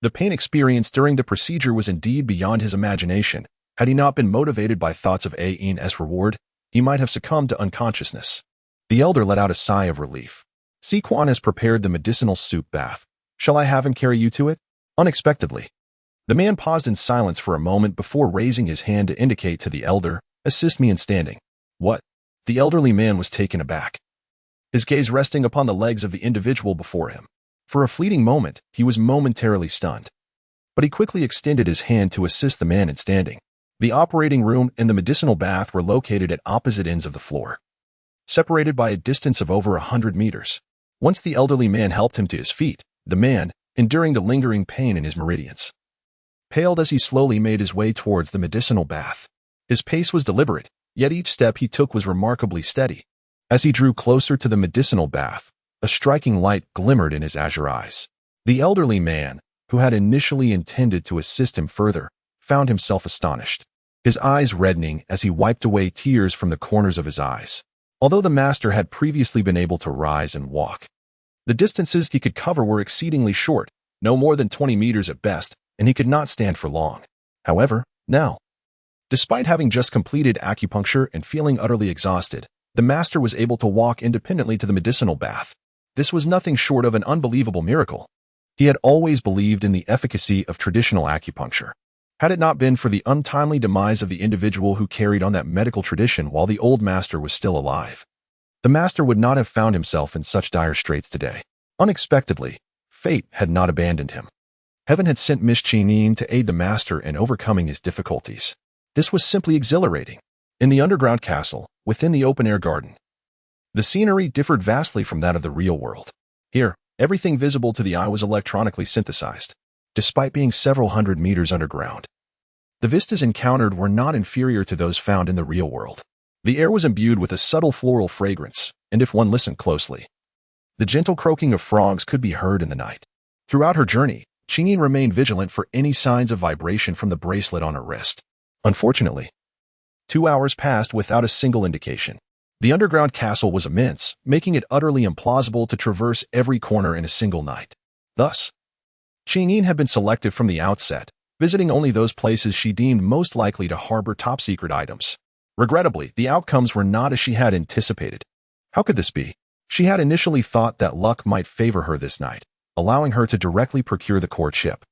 the pain experienced during the procedure was indeed beyond his imagination. Had he not been motivated by thoughts of Yin's reward, he might have succumbed to unconsciousness. The elder let out a sigh of relief. "Si Quan has prepared the medicinal soup bath. Shall I have him carry you to it?" Unexpectedly, the man paused in silence for a moment before raising his hand to indicate to the elder, "Assist me in standing." "What?" The elderly man was taken aback, his gaze resting upon the legs of the individual before him. For a fleeting moment, he was momentarily stunned, but he quickly extended his hand to assist the man in standing. The operating room and the medicinal bath were located at opposite ends of the floor, separated by a distance of over 100 meters. Once the elderly man helped him to his feet, the man, enduring the lingering pain in his meridians, paled as he slowly made his way towards the medicinal bath. His pace was deliberate, yet each step he took was remarkably steady. As he drew closer to the medicinal bath, a striking light glimmered in his azure eyes. The elderly man, who had initially intended to assist him further, found himself astonished, his eyes reddening as he wiped away tears from the corners of his eyes. Although the master had previously been able to rise and walk, the distances he could cover were exceedingly short, no more than 20 meters at best, and he could not stand for long. However, now, despite having just completed acupuncture and feeling utterly exhausted, the master was able to walk independently to the medicinal bath. This was nothing short of an unbelievable miracle. He had always believed in the efficacy of traditional acupuncture. Had it not been for the untimely demise of the individual who carried on that medical tradition while the old master was still alive, the master would not have found himself in such dire straits today. Unexpectedly, fate had not abandoned him. Heaven had sent Miss Qingyin to aid the master in overcoming his difficulties. This was simply exhilarating. In the underground castle, within the open-air garden, the scenery differed vastly from that of the real world. Here, everything visible to the eye was electronically synthesized, despite being several hundred meters underground. The vistas encountered were not inferior to those found in the real world. The air was imbued with a subtle floral fragrance, and if one listened closely, the gentle croaking of frogs could be heard in the night. Throughout her journey, Qingyin remained vigilant for any signs of vibration from the bracelet on her wrist. Unfortunately, 2 hours passed without a single indication. The underground castle was immense, making it utterly implausible to traverse every corner in a single night. Thus, Qingyin had been selected from the outset, visiting only those places she deemed most likely to harbor top-secret items. Regrettably, the outcomes were not as she had anticipated. How could this be? She had initially thought that luck might favor her this night, allowing her to directly procure the core chip.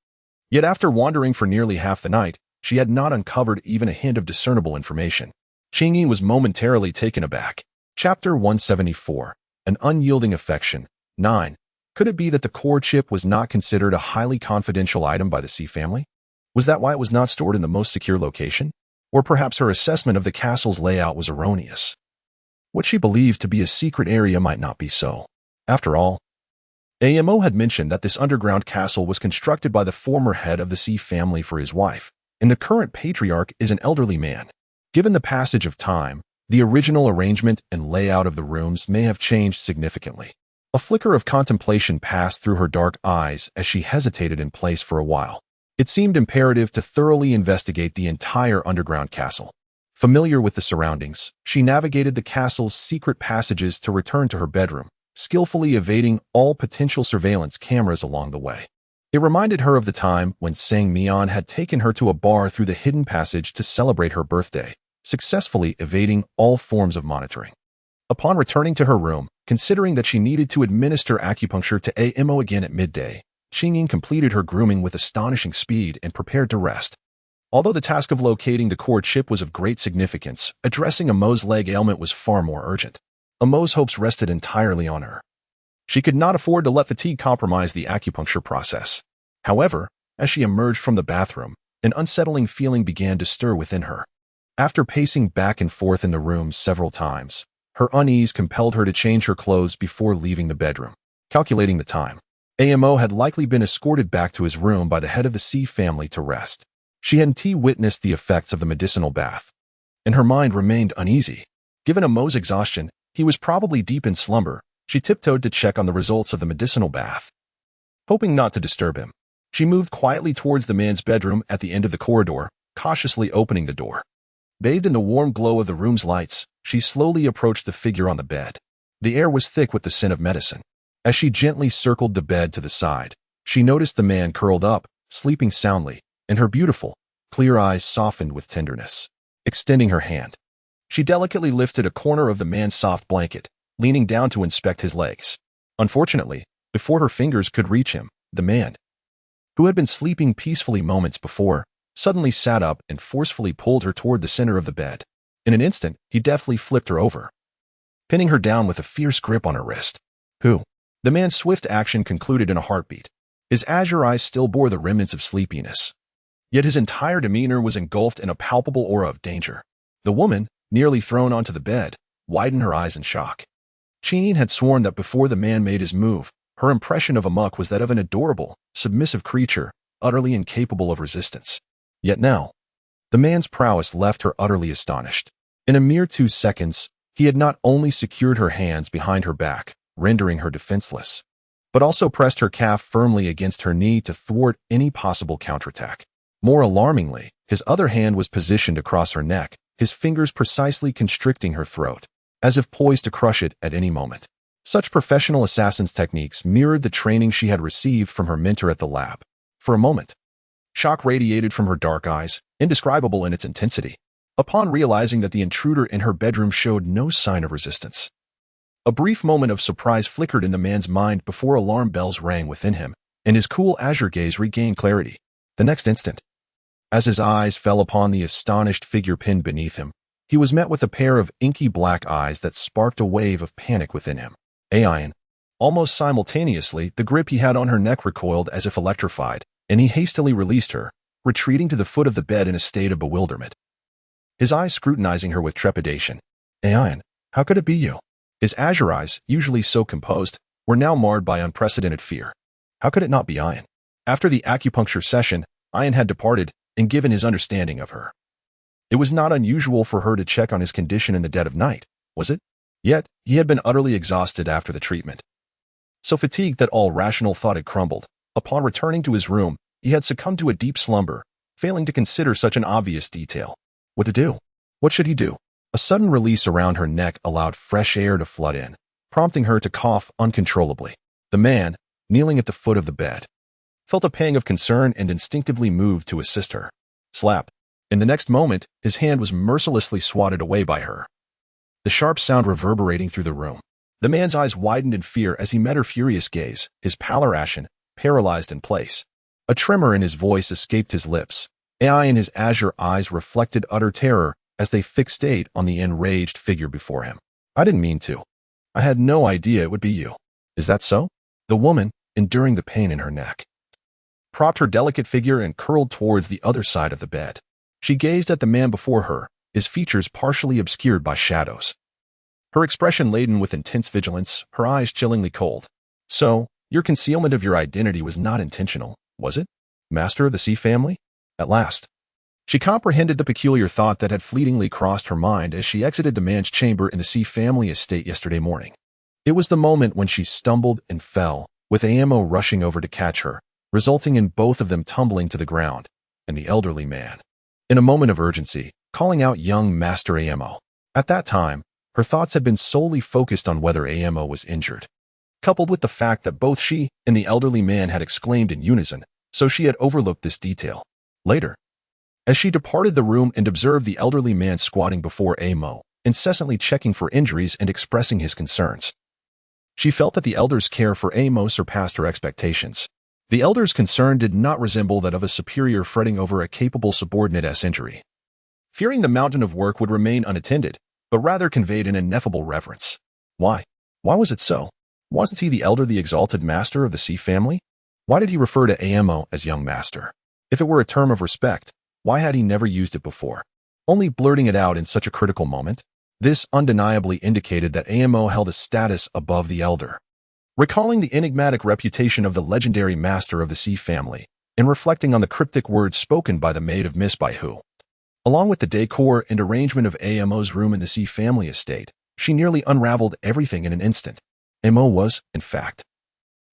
Yet after wandering for nearly half the night, she had not uncovered even a hint of discernible information. Qingyin was momentarily taken aback. Chapter 174. An unyielding affection. 9. Could it be that the core chip was not considered a highly confidential item by the C family? Was that why it was not stored in the most secure location? Or perhaps her assessment of the castle's layout was erroneous. What she believed to be a secret area might not be so. After all, Amo had mentioned that this underground castle was constructed by the former head of the C family for his wife, and the current patriarch is an elderly man. Given the passage of time, the original arrangement and layout of the rooms may have changed significantly. A flicker of contemplation passed through her dark eyes as she hesitated in place for a while. It seemed imperative to thoroughly investigate the entire underground castle. Familiar with the surroundings, she navigated the castle's secret passages to return to her bedroom, skillfully evading all potential surveillance cameras along the way. It reminded her of the time when Sang Mian had taken her to a bar through the hidden passage to celebrate her birthday, successfully evading all forms of monitoring. Upon returning to her room, considering that she needed to administer acupuncture to Amo again at midday, Xingyin completed her grooming with astonishing speed and prepared to rest. Although the task of locating the cord chip was of great significance, addressing Amo's leg ailment was far more urgent. Amo's hopes rested entirely on her. She could not afford to let fatigue compromise the acupuncture process. However, as she emerged from the bathroom, an unsettling feeling began to stir within her. After pacing back and forth in the room several times, her unease compelled her to change her clothes before leaving the bedroom. Calculating the time, Amo had likely been escorted back to his room by the head of the C family to rest. She had witnessed the effects of the medicinal bath, and her mind remained uneasy. Given Amo's exhaustion, he was probably deep in slumber. She tiptoed to check on the results of the medicinal bath. Hoping not to disturb him, she moved quietly towards the man's bedroom at the end of the corridor, cautiously opening the door. Bathed in the warm glow of the room's lights, she slowly approached the figure on the bed. The air was thick with the scent of medicine. As she gently circled the bed to the side, she noticed the man curled up, sleeping soundly, and her beautiful, clear eyes softened with tenderness. Extending her hand, she delicately lifted a corner of the man's soft blanket, leaning down to inspect his legs. Unfortunately, before her fingers could reach him, the man, who had been sleeping peacefully moments before, suddenly sat up and forcefully pulled her toward the center of the bed. In an instant, he deftly flipped her over, pinning her down with a fierce grip on her wrist. Who? The man's swift action concluded in a heartbeat. His azure eyes still bore the remnants of sleepiness, yet his entire demeanor was engulfed in a palpable aura of danger. The woman, nearly thrown onto the bed, widened her eyes in shock. Chin had sworn that before the man made his move, her impression of Amok was that of an adorable, submissive creature, utterly incapable of resistance. Yet now, the man's prowess left her utterly astonished. In a mere 2 seconds, he had not only secured her hands behind her back, rendering her defenseless, but also pressed her calf firmly against her knee to thwart any possible counterattack. More alarmingly, his other hand was positioned across her neck, his fingers precisely constricting her throat, as if poised to crush it at any moment. Such professional assassin's techniques mirrored the training she had received from her mentor at the lab. For a moment, shock radiated from her dark eyes, indescribable in its intensity, upon realizing that the intruder in her bedroom showed no sign of resistance. A brief moment of surprise flickered in the man's mind before alarm bells rang within him, and his cool azure gaze regained clarity. The next instant, as his eyes fell upon the astonished figure pinned beneath him, he was met with a pair of inky black eyes that sparked a wave of panic within him. Ayan. Almost simultaneously, the grip he had on her neck recoiled as if electrified, and he hastily released her, retreating to the foot of the bed in a state of bewilderment. His eyes scrutinizing her with trepidation. Ayan, how could it be you? His azure eyes, usually so composed, were now marred by unprecedented fear. How could it not be Ayan? After the acupuncture session, Ayan had departed and given his understanding of her. It was not unusual for her to check on his condition in the dead of night, was it? Yet, he had been utterly exhausted after the treatment. So fatigued that all rational thought had crumbled, upon returning to his room, he had succumbed to a deep slumber, failing to consider such an obvious detail. What to do? What should he do? A sudden release around her neck allowed fresh air to flood in, prompting her to cough uncontrollably. The man, kneeling at the foot of the bed, felt a pang of concern and instinctively moved to assist her. Slap. In the next moment, his hand was mercilessly swatted away by her, the sharp sound reverberating through the room. The man's eyes widened in fear as he met her furious gaze, his pallor ashen, paralyzed in place. A tremor in his voice escaped his lips. AI in his azure eyes reflected utter terror as they fixate on the enraged figure before him. I didn't mean to. I had no idea it would be you. Is that so? The woman, enduring the pain in her neck, propped her delicate figure and curled towards the other side of the bed. She gazed at the man before her, his features partially obscured by shadows, her expression laden with intense vigilance, her eyes chillingly cold. So, your concealment of your identity was not intentional, was it, master of the C family? At last, she comprehended the peculiar thought that had fleetingly crossed her mind as she exited the man's chamber in the C family estate yesterday morning. It was the moment when she stumbled and fell, with Amo rushing over to catch her, resulting in both of them tumbling to the ground, and the elderly man, in a moment of urgency, calling out young Master Amo. At that time, her thoughts had been solely focused on whether Amo was injured. coupled with the fact that both she and the elderly man had exclaimed in unison, so she had overlooked this detail. Later, as she departed the room and observed the elderly man squatting before Amo, incessantly checking for injuries and expressing his concerns, she felt that the elder's care for Amo surpassed her expectations. The elder's concern did not resemble that of a superior fretting over a capable subordinate's injury, fearing the mountain of work would remain unattended, but rather conveyed an ineffable reverence. Why? Why was it so? Wasn't he the elder, the exalted master of the C family? Why did he refer to Amo as young master? If it were a term of respect, why had he never used it before? Only blurting it out in such a critical moment? This undeniably indicated that Amo held a status above the elder. Recalling the enigmatic reputation of the legendary master of the C family, and reflecting on the cryptic words spoken by the maid of Miss Baihu, along with the decor and arrangement of Amo's room in the C family estate, she nearly unraveled everything in an instant. Amo was, in fact,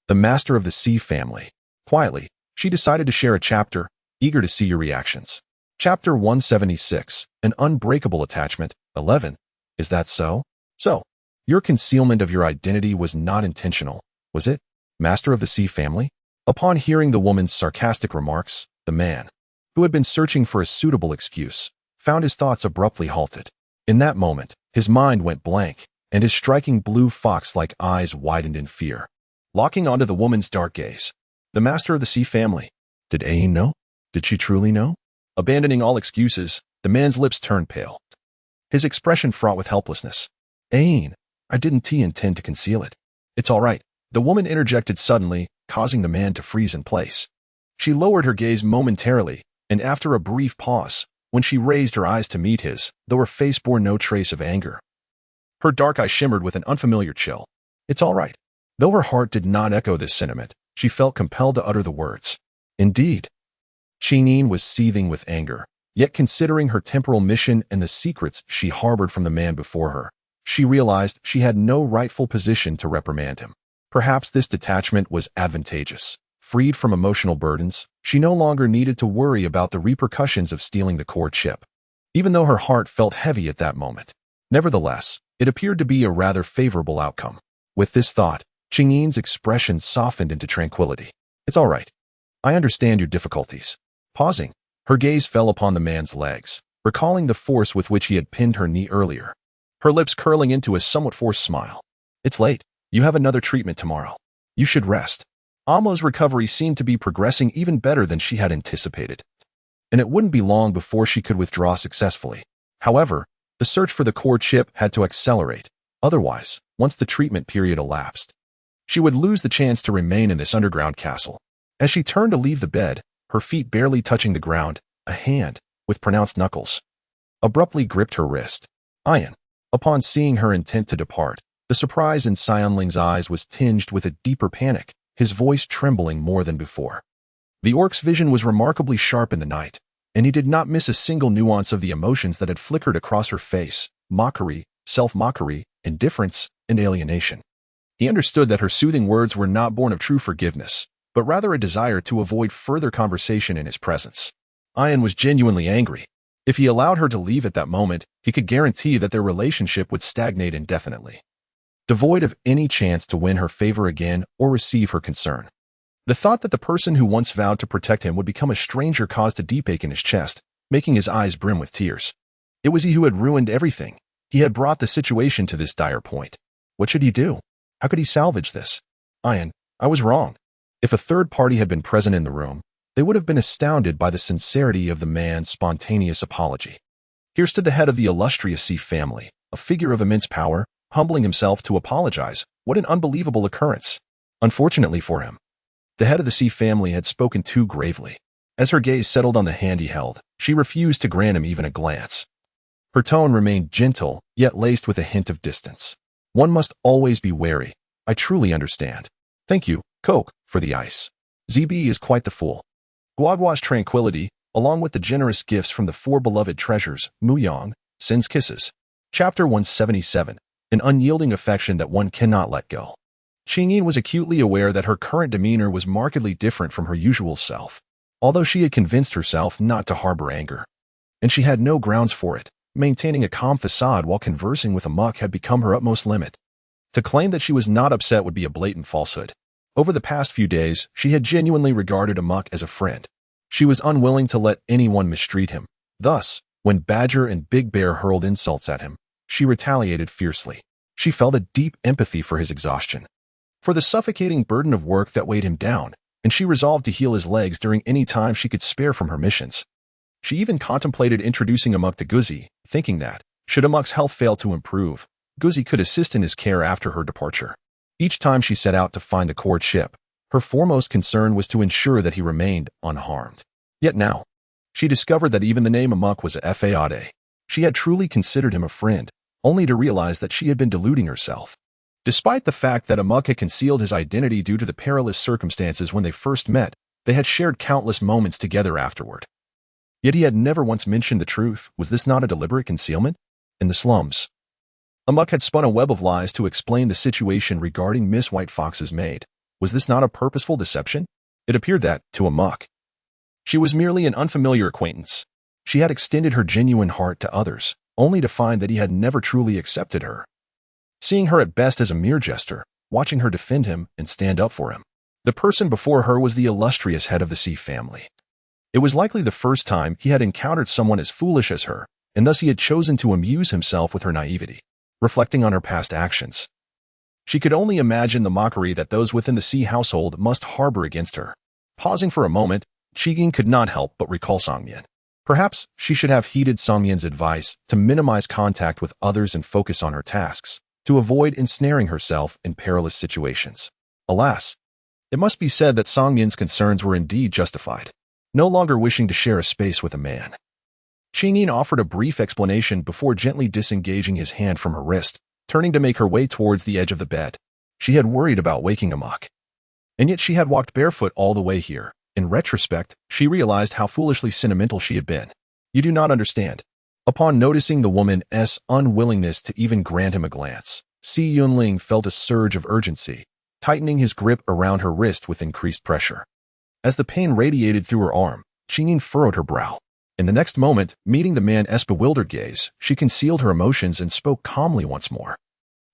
the master of the C family. Quietly, she decided to share a chapter, eager to see your reactions. Chapter 176, An Unbreakable Attachment, 11. Is that so? So, your concealment of your identity was not intentional, was it, master of the C family? Upon hearing the woman's sarcastic remarks, the man, who had been searching for a suitable excuse, found his thoughts abruptly halted. In that moment, his mind went blank, and his striking blue fox-like eyes widened in fear, locking onto the woman's dark gaze. The master of the C family. Did Ain know? Did she truly know? Abandoning all excuses, the man's lips turned pale, his expression fraught with helplessness. Ain, I didn't intend to conceal it. It's all right, the woman interjected suddenly, causing the man to freeze in place. She lowered her gaze momentarily, and after a brief pause, when she raised her eyes to meet his, though her face bore no trace of anger, her dark eyes shimmered with an unfamiliar chill. It's all right. Though her heart did not echo this sentiment, she felt compelled to utter the words. Indeed. Qingyin was seething with anger, yet considering her temporal mission and the secrets she harbored from the man before her, she realized she had no rightful position to reprimand him. Perhaps this detachment was advantageous. Freed from emotional burdens, she no longer needed to worry about the repercussions of stealing the core chip, even though her heart felt heavy at that moment. Nevertheless, it appeared to be a rather favorable outcome. With this thought, Qingyin's expression softened into tranquility. It's all right. I understand your difficulties. Pausing, her gaze fell upon the man's legs, recalling the force with which he had pinned her knee earlier, her lips curling into a somewhat forced smile. It's late. You have another treatment tomorrow. You should rest. Amo's recovery seemed to be progressing even better than she had anticipated, and it wouldn't be long before she could withdraw successfully. However, the search for the core chip had to accelerate. Otherwise, once the treatment period elapsed, she would lose the chance to remain in this underground castle. As she turned to leave the bed, her feet barely touching the ground, a hand, with pronounced knuckles, abruptly gripped her wrist. Ian, upon seeing her intent to depart, the surprise in Sionling's eyes was tinged with a deeper panic, his voice trembling more than before. The orc's vision was remarkably sharp in the night, and he did not miss a single nuance of the emotions that had flickered across her face: mockery, self-mockery, indifference, and alienation. He understood that her soothing words were not born of true forgiveness, but rather a desire to avoid further conversation in his presence. Ian was genuinely angry. If he allowed her to leave at that moment, he could guarantee that their relationship would stagnate indefinitely, devoid of any chance to win her favor again or receive her concern. The thought that the person who once vowed to protect him would become a stranger caused a deep ache in his chest, making his eyes brim with tears. It was he who had ruined everything. He had brought the situation to this dire point. What should he do? How could he salvage this? Ian, I was wrong. If a third party had been present in the room, they would have been astounded by the sincerity of the man's spontaneous apology. Here stood the head of the illustrious C family, a figure of immense power, humbling himself to apologize. What an unbelievable occurrence. Unfortunately for him, the head of the C family had spoken too gravely. As her gaze settled on the hand he held, she refused to grant him even a glance. Her tone remained gentle, yet laced with a hint of distance. One must always be wary. I truly understand. Thank you, Coke, for the ice. ZB is quite the fool. Guagua's tranquility, along with the generous gifts from the four beloved treasures, Muyang, sends kisses. Chapter 177, An Unyielding Affection That One Cannot Let Go. Qingyin was acutely aware that her current demeanor was markedly different from her usual self, although she had convinced herself not to harbor anger. And she had no grounds for it. Maintaining a calm facade while conversing with a muck had become her utmost limit. To claim that she was not upset would be a blatant falsehood. Over the past few days, she had genuinely regarded Amok as a friend. She was unwilling to let anyone mistreat him. Thus, when Badger and Big Bear hurled insults at him, she retaliated fiercely. She felt a deep empathy for his exhaustion, for the suffocating burden of work that weighed him down, and she resolved to heal his legs during any time she could spare from her missions. She even contemplated introducing Amok to Guzzi, thinking that, should Amok's health fail to improve, Guzzi could assist in his care after her departure. Each time she set out to find the cord ship, her foremost concern was to ensure that he remained unharmed. Yet now, she discovered that even the name Amok was a fade. She had truly considered him a friend, only to realize that she had been deluding herself. Despite the fact that Amok had concealed his identity due to the perilous circumstances when they first met, they had shared countless moments together afterward. Yet he had never once mentioned the truth. Was this not a deliberate concealment? In the slums, Amok had spun a web of lies to explain the situation regarding Miss White Fox's maid. Was this not a purposeful deception? It appeared that, to Amok, she was merely an unfamiliar acquaintance. She had extended her genuine heart to others, only to find that he had never truly accepted her. Seeing her at best as a mere jester, watching her defend him and stand up for him. The person before her was the illustrious head of the C family. It was likely the first time he had encountered someone as foolish as her, and thus he had chosen to amuse himself with her naivety. Reflecting on her past actions, she could only imagine the mockery that those within the C household must harbor against her. Pausing for a moment, Chigin could not help but recall Songmyan. Perhaps she should have heeded Songmyan's advice to minimize contact with others and focus on her tasks, to avoid ensnaring herself in perilous situations. Alas, it must be said that Songmyan's concerns were indeed justified. No longer wishing to share a space with a man, Chigin offered a brief explanation before gently disengaging his hand from her wrist, turning to make her way towards the edge of the bed. She had worried about waking Amok, and yet she had walked barefoot all the way here. In retrospect, she realized how foolishly sentimental she had been. You do not understand. Upon noticing the woman's unwillingness to even grant him a glance, Si Yunling felt a surge of urgency, tightening his grip around her wrist with increased pressure. As the pain radiated through her arm, Chigin furrowed her brow. In the next moment, meeting the man's bewildered gaze, she concealed her emotions and spoke calmly once more.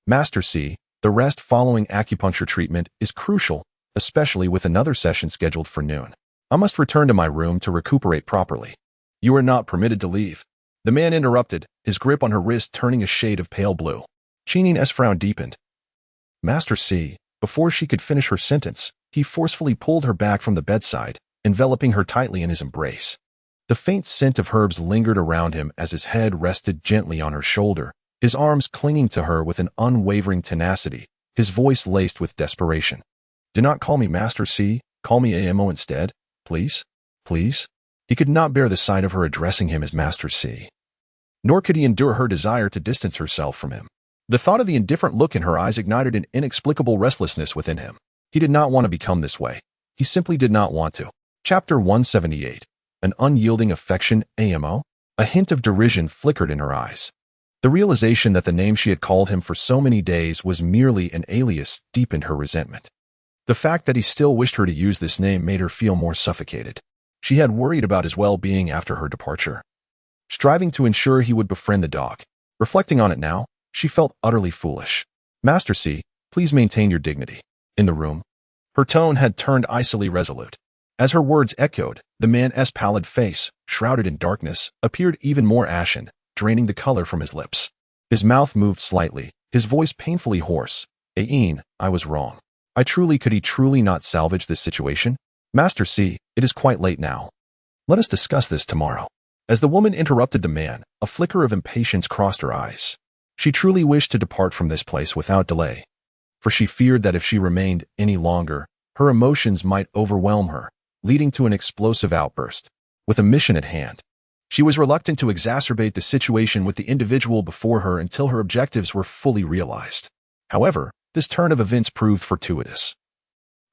Master C, the rest following acupuncture treatment is crucial, especially with another session scheduled for noon. I must return to my room to recuperate properly. You are not permitted to leave. The man interrupted, his grip on her wrist turning a shade of pale blue. Chinin's frown deepened. Master C, before she could finish her sentence, he forcefully pulled her back from the bedside, enveloping her tightly in his embrace. The faint scent of herbs lingered around him as his head rested gently on her shoulder, his arms clinging to her with an unwavering tenacity, his voice laced with desperation. Do not call me Master C, call me Amo instead, please, please. He could not bear the sight of her addressing him as Master C. Nor could he endure her desire to distance herself from him. The thought of the indifferent look in her eyes ignited an inexplicable restlessness within him. He did not want to become this way. He simply did not want to. Chapter 178. An unyielding affection, Amo? A hint of derision flickered in her eyes. The realization that the name she had called him for so many days was merely an alias deepened her resentment. The fact that he still wished her to use this name made her feel more suffocated. She had worried about his well-being after her departure, striving to ensure he would befriend the dog. Reflecting on it now, she felt utterly foolish. Master C, please maintain your dignity. In the room, her tone had turned icily resolute. As her words echoed, the man's pallid face, shrouded in darkness, appeared even more ashen, draining the color from his lips. His mouth moved slightly, his voice painfully hoarse. Ain, I was wrong. Could he truly not salvage this situation? Master C, it is quite late now. Let us discuss this tomorrow. As the woman interrupted the man, a flicker of impatience crossed her eyes. She truly wished to depart from this place without delay, for she feared that if she remained any longer, her emotions might overwhelm her, leading to an explosive outburst. With a mission at hand, she was reluctant to exacerbate the situation with the individual before her until her objectives were fully realized. However, this turn of events proved fortuitous.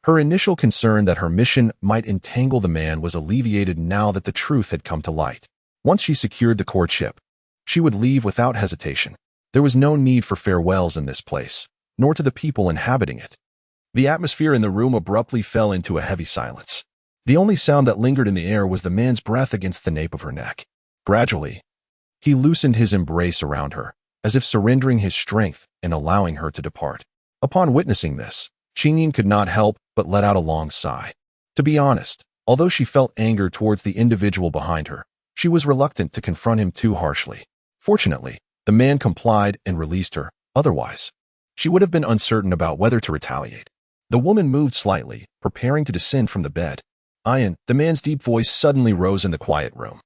Her initial concern that her mission might entangle the man was alleviated now that the truth had come to light. Once she secured the courtship, she would leave without hesitation. There was no need for farewells in this place, nor to the people inhabiting it. The atmosphere in the room abruptly fell into a heavy silence. The only sound that lingered in the air was the man's breath against the nape of her neck. Gradually, he loosened his embrace around her, as if surrendering his strength and allowing her to depart. Upon witnessing this, Qingyin could not help but let out a long sigh. To be honest, although she felt anger towards the individual behind her, she was reluctant to confront him too harshly. Fortunately, the man complied and released her. Otherwise, she would have been uncertain about whether to retaliate. The woman moved slightly, preparing to descend from the bed. Ian, the man's deep voice suddenly rose in the quiet room.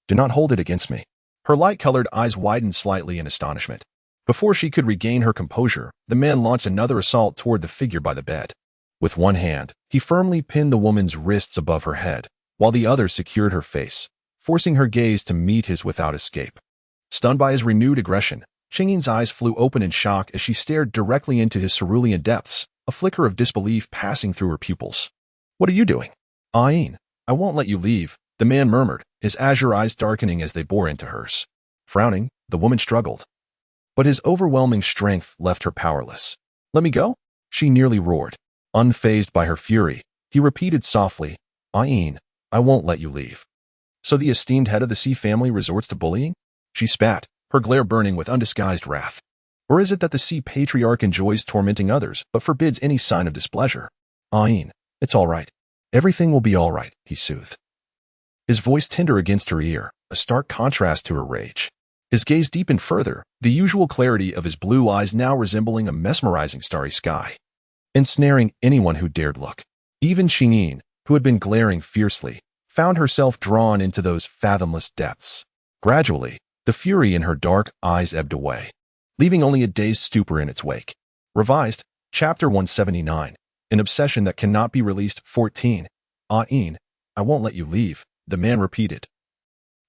Do not hold it against me. Her light-colored eyes widened slightly in astonishment. Before she could regain her composure, the man launched another assault toward the figure by the bed. With one hand, he firmly pinned the woman's wrists above her head, while the other secured her face, forcing her gaze to meet his without escape. Stunned by his renewed aggression, Qingyin's eyes flew open in shock as she stared directly into his cerulean depths, a flicker of disbelief passing through her pupils. What are you doing? Ain, I won't let you leave, the man murmured, his azure eyes darkening as they bore into hers. Frowning, the woman struggled. But his overwhelming strength left her powerless. Let me go? She nearly roared. Unfazed by her fury, he repeated softly, Ain, I won't let you leave. So the esteemed head of the Sea family resorts to bullying? She spat, her glare burning with undisguised wrath. Or is it that the Sea patriarch enjoys tormenting others but forbids any sign of displeasure? Ain, it's all right. Everything will be all right, he soothed. His voice tender against her ear, a stark contrast to her rage. His gaze deepened further, the usual clarity of his blue eyes now resembling a mesmerizing starry sky, ensnaring anyone who dared look. Even Qingyin, who had been glaring fiercely, found herself drawn into those fathomless depths. Gradually, the fury in her dark eyes ebbed away, leaving only a dazed stupor in its wake. Revised, Chapter 179, An Obsession That Cannot Be Released 14. Ain, I won't let you leave, the man repeated,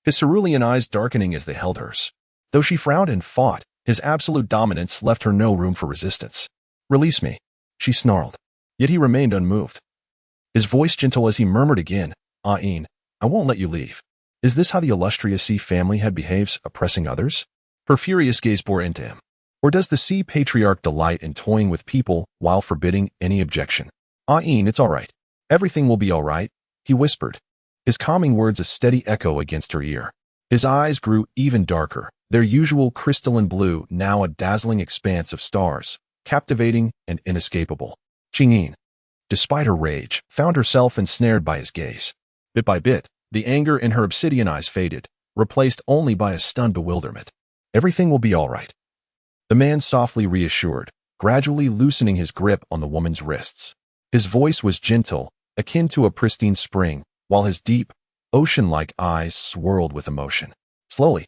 his cerulean eyes darkening as they held hers. Though she frowned and fought, his absolute dominance left her no room for resistance. Release me, she snarled. Yet he remained unmoved. His voice gentle as he murmured again, Ain, I won't let you leave. Is this how the illustrious Sea family head behaves, oppressing others? Her furious gaze bore into him. Or does the Sea patriarch delight in toying with people while forbidding any objection? Ain, it's all right. Everything will be all right, he whispered, his calming words a steady echo against her ear. His eyes grew even darker, their usual crystalline blue now a dazzling expanse of stars, captivating and inescapable. Qingyin, despite her rage, found herself ensnared by his gaze. Bit by bit, the anger in her obsidian eyes faded, replaced only by a stunned bewilderment. Everything will be all right, the man softly reassured, gradually loosening his grip on the woman's wrists. His voice was gentle, akin to a pristine spring, while his deep, ocean-like eyes swirled with emotion. Slowly,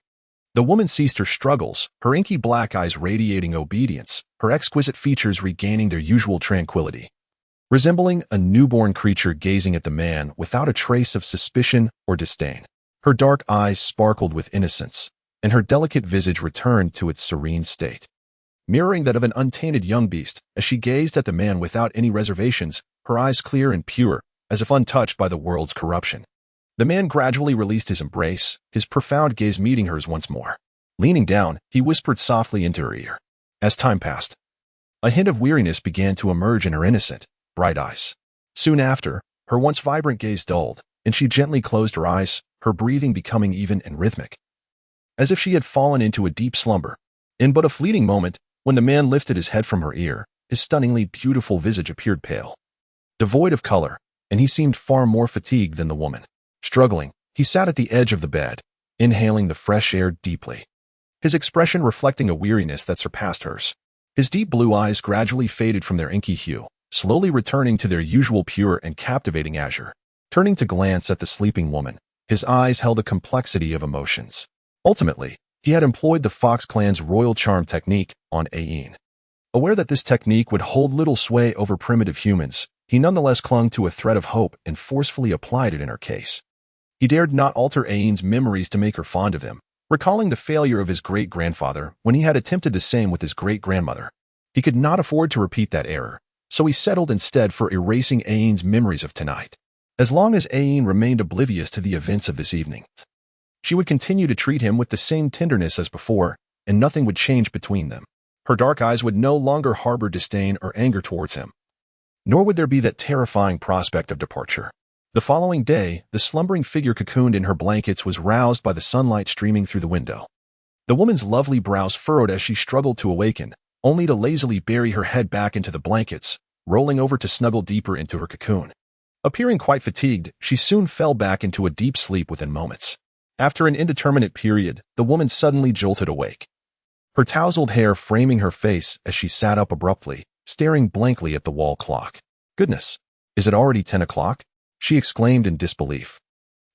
the woman ceased her struggles, her inky black eyes radiating obedience, her exquisite features regaining their usual tranquility. Resembling a newborn creature gazing at the man without a trace of suspicion or disdain. Her dark eyes sparkled with innocence, and her delicate visage returned to its serene state, mirroring that of an untainted young beast. As she gazed at the man without any reservations, her eyes clear and pure, as if untouched by the world's corruption. The man gradually released his embrace, his profound gaze meeting hers once more. Leaning down, he whispered softly into her ear. As time passed, a hint of weariness began to emerge in her innocent, bright eyes. Soon after, her once vibrant gaze dulled, and she gently closed her eyes, her breathing becoming even and rhythmic, as if she had fallen into a deep slumber. In but a fleeting moment, when the man lifted his head from her ear, his stunningly beautiful visage appeared pale, devoid of color, and he seemed far more fatigued than the woman. Struggling, he sat at the edge of the bed, inhaling the fresh air deeply, his expression reflecting a weariness that surpassed hers. His deep blue eyes gradually faded from their inky hue, slowly returning to their usual pure and captivating azure. Turning to glance at the sleeping woman, his eyes held a complexity of emotions. Ultimately, he had employed the Fox clan's royal charm technique on Ain. Aware that this technique would hold little sway over primitive humans, he nonetheless clung to a thread of hope and forcefully applied it in her case. He dared not alter Ain's memories to make her fond of him, recalling the failure of his great-grandfather when he had attempted the same with his great-grandmother. He could not afford to repeat that error, so he settled instead for erasing Ain's memories of tonight. As long as Ain remained oblivious to the events of this evening, she would continue to treat him with the same tenderness as before, and nothing would change between them. Her dark eyes would no longer harbor disdain or anger towards him, nor would there be that terrifying prospect of departure. The following day, the slumbering figure cocooned in her blankets was roused by the sunlight streaming through the window. The woman's lovely brows furrowed as she struggled to awaken, only to lazily bury her head back into the blankets, rolling over to snuggle deeper into her cocoon. Appearing quite fatigued, she soon fell back into a deep sleep within moments. After an indeterminate period, the woman suddenly jolted awake, her tousled hair framing her face as she sat up abruptly, staring blankly at the wall clock. "Goodness, is it already 10 o'clock?" she exclaimed in disbelief.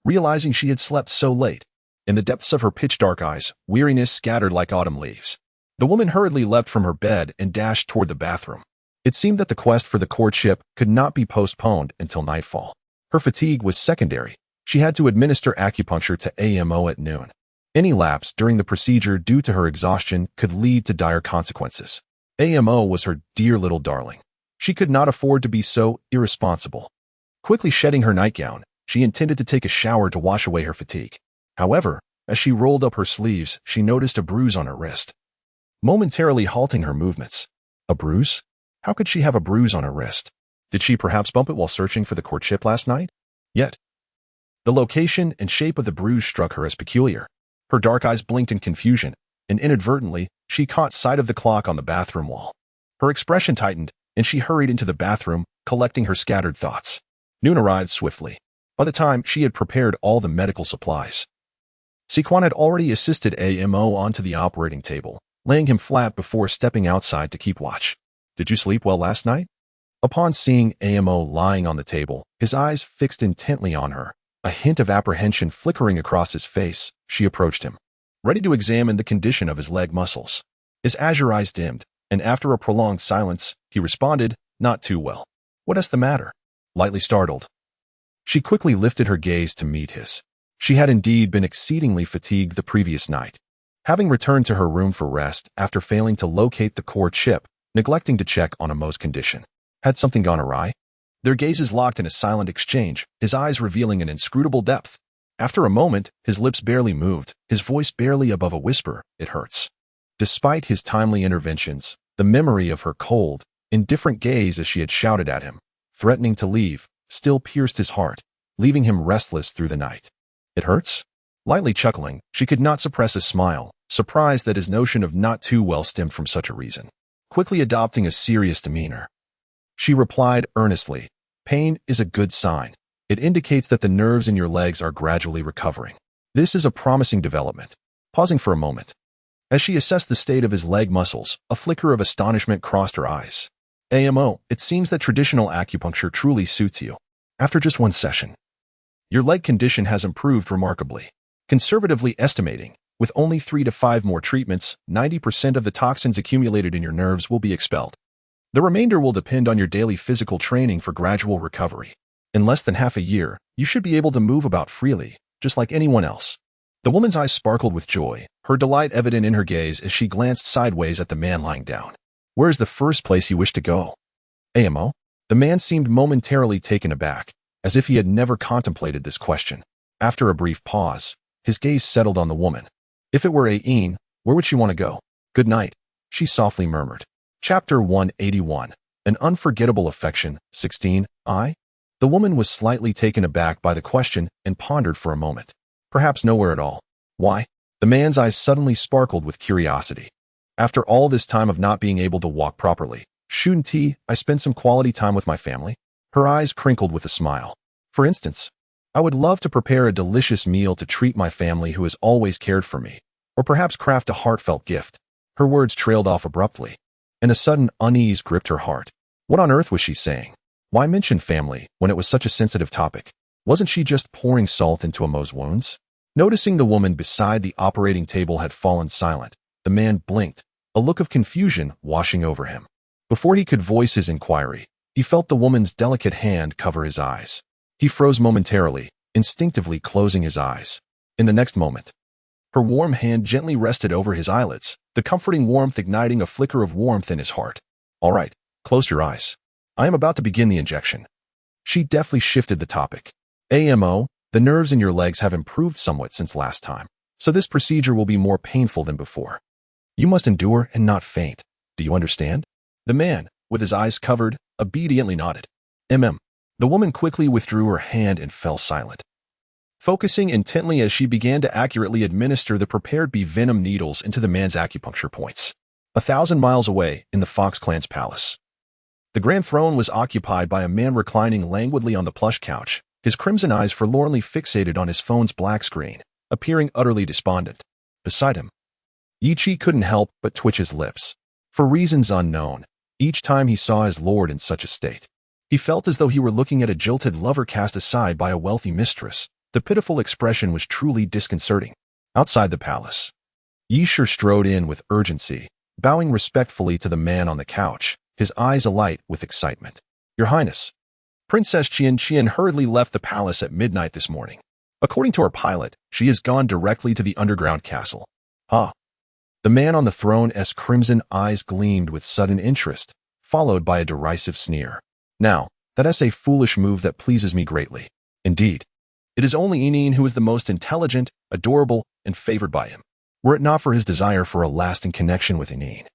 Realizing she had slept so late, in the depths of her pitch-dark eyes, weariness scattered like autumn leaves. The woman hurriedly leapt from her bed and dashed toward the bathroom. It seemed that the quest for the courtship could not be postponed until nightfall. Her fatigue was secondary. She had to administer acupuncture to AMO at noon. Any lapse during the procedure due to her exhaustion could lead to dire consequences. AMO was her dear little darling. She could not afford to be so irresponsible. Quickly shedding her nightgown, she intended to take a shower to wash away her fatigue. However, as she rolled up her sleeves, she noticed a bruise on her wrist, momentarily halting her movements. A bruise? How could she have a bruise on her wrist? Did she perhaps bump it while searching for the courtship last night? Yet, the location and shape of the bruise struck her as peculiar. Her dark eyes blinked in confusion, and inadvertently, she caught sight of the clock on the bathroom wall. Her expression tightened, and she hurried into the bathroom, collecting her scattered thoughts. Noon arrived swiftly. By the time she had prepared all the medical supplies, Sequan had already assisted AMO onto the operating table, laying him flat before stepping outside to keep watch. "Did you sleep well last night?" Upon seeing AMO lying on the table, his eyes fixed intently on her, a hint of apprehension flickering across his face, she approached him, ready to examine the condition of his leg muscles. His azure eyes dimmed, and after a prolonged silence, he responded, "Not too well." "What is the matter?" Lightly startled, she quickly lifted her gaze to meet his. She had indeed been exceedingly fatigued the previous night. Having returned to her room for rest after failing to locate the courtship, neglecting to check on Amo's condition. Had something gone awry? Their gazes locked in a silent exchange, his eyes revealing an inscrutable depth. After a moment, his lips barely moved, his voice barely above a whisper, "It hurts." Despite his timely interventions, the memory of her cold, indifferent gaze as she had shouted at him, threatening to leave, still pierced his heart, leaving him restless through the night. "It hurts?" Lightly chuckling, she could not suppress a smile, surprised that his notion of not too well stemmed from such a reason. Quickly adopting a serious demeanor, she replied earnestly, "Pain is a good sign. It indicates that the nerves in your legs are gradually recovering. This is a promising development." Pausing for a moment, as she assessed the state of his leg muscles, a flicker of astonishment crossed her eyes. "AMO, it seems that traditional acupuncture truly suits you. After just one session, your leg condition has improved remarkably. Conservatively estimating, with only 3 to 5 more treatments, 90% of the toxins accumulated in your nerves will be expelled. The remainder will depend on your daily physical training for gradual recovery. In less than half a year, you should be able to move about freely, just like anyone else." The woman's eyes sparkled with joy, her delight evident in her gaze as she glanced sideways at the man lying down. "Where is the first place you wish to go?" "AMO?" The man seemed momentarily taken aback, as if he had never contemplated this question. After a brief pause, his gaze settled on the woman. "If it were Aine, where would she want to go?" "Good night," she softly murmured. Chapter 181. An Unforgettable Affection, 16. The woman was slightly taken aback by the question and pondered for a moment. "Perhaps nowhere at all." "Why?" The man's eyes suddenly sparkled with curiosity. "After all this time of not being able to walk properly, shouldn't I spend some quality time with my family?" Her eyes crinkled with a smile. "For instance, I would love to prepare a delicious meal to treat my family who has always cared for me, or perhaps craft a heartfelt gift." Her words trailed off abruptly, and a sudden unease gripped her heart. What on earth was she saying? Why mention family when it was such a sensitive topic? Wasn't she just pouring salt into Amo's wounds? Noticing the woman beside the operating table had fallen silent, the man blinked, a look of confusion washing over him. Before he could voice his inquiry, he felt the woman's delicate hand cover his eyes. He froze momentarily, instinctively closing his eyes. In the next moment, her warm hand gently rested over his eyelids, the comforting warmth igniting a flicker of warmth in his heart. "All right, close your eyes. I am about to begin the injection." She deftly shifted the topic. "AMO, the nerves in your legs have improved somewhat since last time, so this procedure will be more painful than before. You must endure and not faint. Do you understand?" The man, with his eyes covered, obediently nodded. The woman quickly withdrew her hand and fell silent, focusing intently as she began to accurately administer the prepared bee venom needles into the man's acupuncture points. 1,000 miles away, in the Fox clan's palace. The grand throne was occupied by a man reclining languidly on the plush couch, his crimson eyes forlornly fixated on his phone's black screen, appearing utterly despondent. Beside him, Yi Chi couldn't help but twitch his lips. For reasons unknown, each time he saw his lord in such a state, he felt as though he were looking at a jilted lover cast aside by a wealthy mistress. The pitiful expression was truly disconcerting. Outside the palace, Yi Shi strode in with urgency, bowing respectfully to the man on the couch, his eyes alight with excitement. Your Highness, Princess Qian hurriedly left the palace at midnight this morning. According to our pilot, she has gone directly to the underground castle. Ha! The man on the throne's crimson eyes gleamed with sudden interest, followed by a derisive sneer. Now, that's a foolish move that pleases me greatly. Indeed, it is only Inine who is the most intelligent, adorable, and favored by him. Were it not for his desire for a lasting connection with Inine,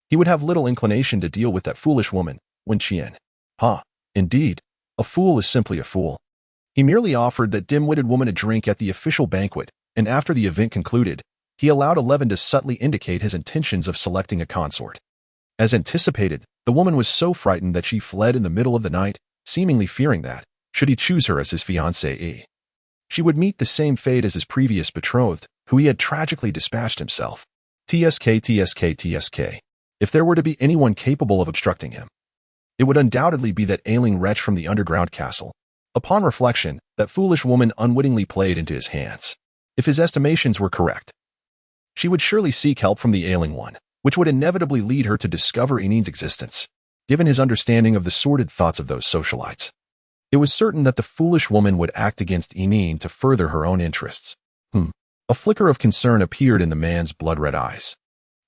he would have little inclination to deal with that foolish woman, Wen Qian. Ha! Indeed, a fool is simply a fool. He merely offered that dim-witted woman a drink at the official banquet, and after the event concluded, he allowed 11 to subtly indicate his intentions of selecting a consort. As anticipated, the woman was so frightened that she fled in the middle of the night, seemingly fearing that, should he choose her as his fiancée, she would meet the same fate as his previous betrothed, who he had tragically dispatched himself. TSK. If there were to be anyone capable of obstructing him, it would undoubtedly be that ailing wretch from the underground castle. Upon reflection, that foolish woman unwittingly played into his hands. If his estimations were correct, she would surely seek help from the ailing one, which would inevitably lead her to discover Inine's existence. Given his understanding of the sordid thoughts of those socialites, it was certain that the foolish woman would act against Inine to further her own interests. A flicker of concern appeared in the man's blood-red eyes.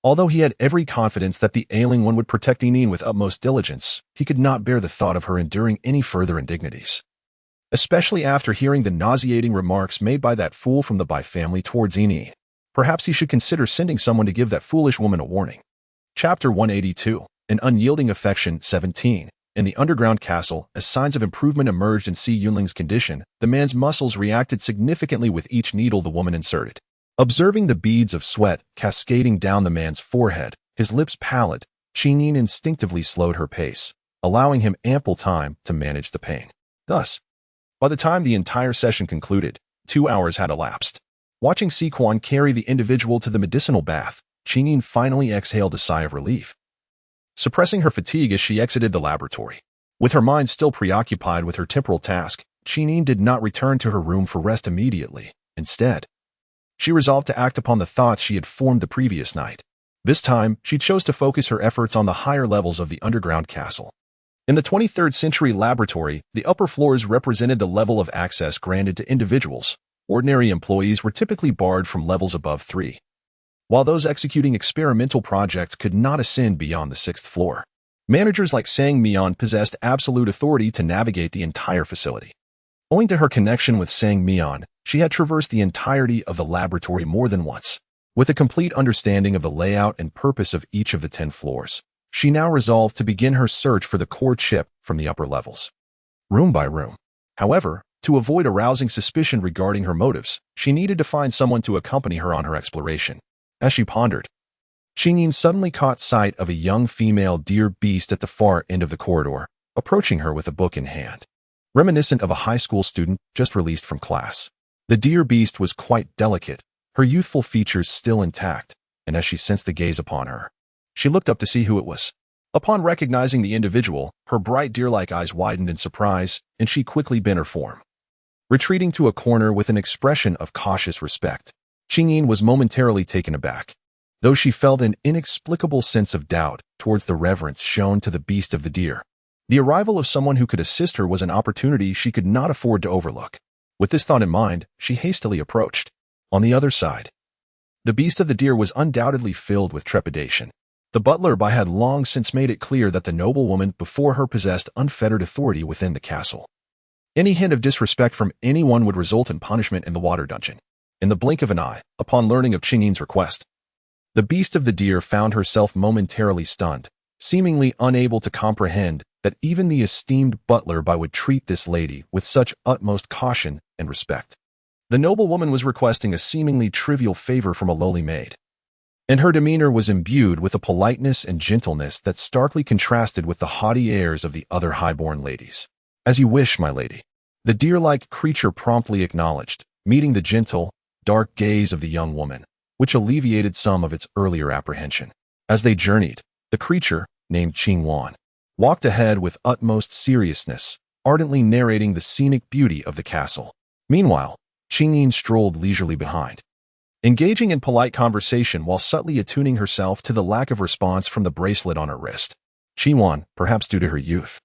Although he had every confidence that the ailing one would protect Inine with utmost diligence, he could not bear the thought of her enduring any further indignities. Especially after hearing the nauseating remarks made by that fool from the Bai family towards Inine. Perhaps he should consider sending someone to give that foolish woman a warning. Chapter 182, An Unyielding Affection, 17. In the underground castle, as signs of improvement emerged in Si Yunling's condition, the man's muscles reacted significantly with each needle the woman inserted. Observing the beads of sweat cascading down the man's forehead, his lips pallid, Qingyin instinctively slowed her pace, allowing him ample time to manage the pain. Thus, by the time the entire session concluded, 2 hours had elapsed. Watching Si Quan carry the individual to the medicinal bath, Qingyin finally exhaled a sigh of relief. Suppressing her fatigue as she exited the laboratory, with her mind still preoccupied with her temporal task, Qingyin did not return to her room for rest immediately. Instead, she resolved to act upon the thoughts she had formed the previous night. This time, she chose to focus her efforts on the higher levels of the underground castle. In the 23rd century laboratory, the upper floors represented the level of access granted to individuals. Ordinary employees were typically barred from levels above 3, while those executing experimental projects could not ascend beyond the 6th floor. Managers like Sang Mian possessed absolute authority to navigate the entire facility. Owing to her connection with Sang Mian, she had traversed the entirety of the laboratory more than once. With a complete understanding of the layout and purpose of each of the 10 floors, she now resolved to begin her search for the core chip from the upper levels, room by room. However, to avoid arousing suspicion regarding her motives, she needed to find someone to accompany her on her exploration. As she pondered, Qingyin suddenly caught sight of a young female deer beast at the far end of the corridor, approaching her with a book in hand. Reminiscent of a high school student just released from class, the deer beast was quite delicate, her youthful features still intact, and as she sensed the gaze upon her, she looked up to see who it was. Upon recognizing the individual, her bright deer-like eyes widened in surprise, and she quickly bent her form. Retreating to a corner with an expression of cautious respect, Qingyin was momentarily taken aback, though she felt an inexplicable sense of doubt towards the reverence shown to the beast of the deer. The arrival of someone who could assist her was an opportunity she could not afford to overlook. With this thought in mind, she hastily approached. On the other side, the beast of the deer was undoubtedly filled with trepidation. The butler had long since made it clear that the noblewoman before her possessed unfettered authority within the castle. Any hint of disrespect from anyone would result in punishment in the water dungeon. In the blink of an eye, upon learning of Qingyin's request, the beast of the deer found herself momentarily stunned, seemingly unable to comprehend that even the esteemed butler would treat this lady with such utmost caution and respect. The noblewoman was requesting a seemingly trivial favor from a lowly maid. and her demeanor was imbued with a politeness and gentleness that starkly contrasted with the haughty airs of the other highborn ladies. "As you wish, my lady," the deer-like creature promptly acknowledged, meeting the gentle, dark gaze of the young woman, which alleviated some of its earlier apprehension. As they journeyed, the creature, named Qingwan, walked ahead with utmost seriousness, ardently narrating the scenic beauty of the castle. Meanwhile, Qingyin strolled leisurely behind, engaging in polite conversation while subtly attuning herself to the lack of response from the bracelet on her wrist. Qingwan, perhaps due to her youth,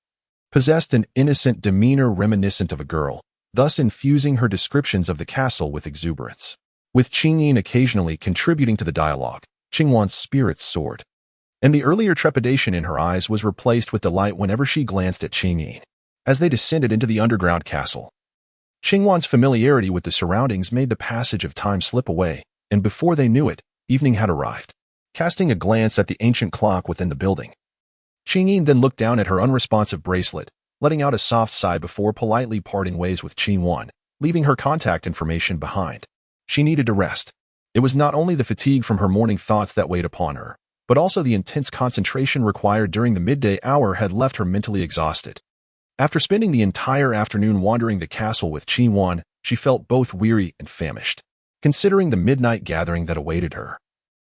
possessed an innocent demeanor reminiscent of a girl, thus infusing her descriptions of the castle with exuberance. With Qingyin occasionally contributing to the dialogue, Qingwan's spirits soared, and the earlier trepidation in her eyes was replaced with delight whenever she glanced at Qingyin. As they descended into the underground castle, Qingwan's familiarity with the surroundings made the passage of time slip away, and before they knew it, evening had arrived. Casting a glance at the ancient clock within the building, Qingyin then looked down at her unresponsive bracelet, letting out a soft sigh before politely parting ways with Qingwan, leaving her contact information behind. She needed to rest. It was not only the fatigue from her morning thoughts that weighed upon her, but also the intense concentration required during the midday hour had left her mentally exhausted. After spending the entire afternoon wandering the castle with Qingwan, she felt both weary and famished. Considering the midnight gathering that awaited her,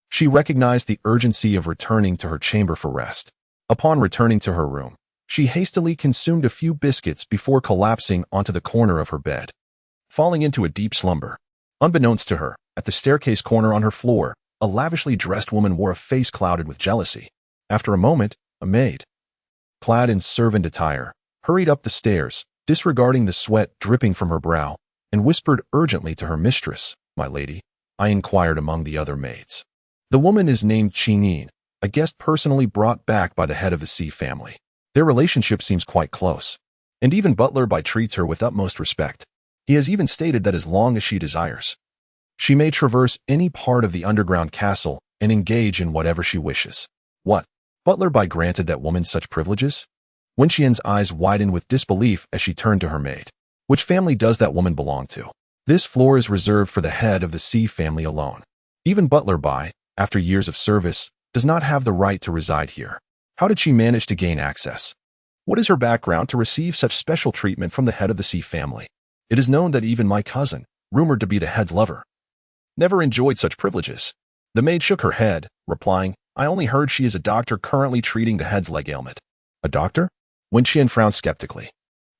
she recognized the urgency of returning to her chamber for rest. Upon returning to her room, she hastily consumed a few biscuits before collapsing onto the corner of her bed, falling into a deep slumber. Unbeknownst to her, at the staircase corner on her floor, a lavishly dressed woman wore a face clouded with jealousy. After a moment, a maid, clad in servant attire, hurried up the stairs, disregarding the sweat dripping from her brow, and whispered urgently to her mistress. "My lady," I inquired among the other maids. "The woman is named Qingyin, a guest personally brought back by the head of the Xi family. Their relationship seems quite close, and even Butler Bai treats her with utmost respect. He has even stated that as long as she desires, she may traverse any part of the underground castle and engage in whatever she wishes." "What? Butler Bai granted that woman such privileges?" Wenqian's eyes widened with disbelief as she turned to her maid. "Which family does that woman belong to? This floor is reserved for the head of the Xi family alone. Even Butler Bai, after years of service, does not have the right to reside here. How did she manage to gain access? What is her background to receive such special treatment from the head of the Xi family? It is known that even my cousin, rumored to be the head's lover, never enjoyed such privileges." The maid shook her head, replying, "I only heard she is a doctor currently treating the head's leg ailment." "A doctor?" Wenqian frowned skeptically.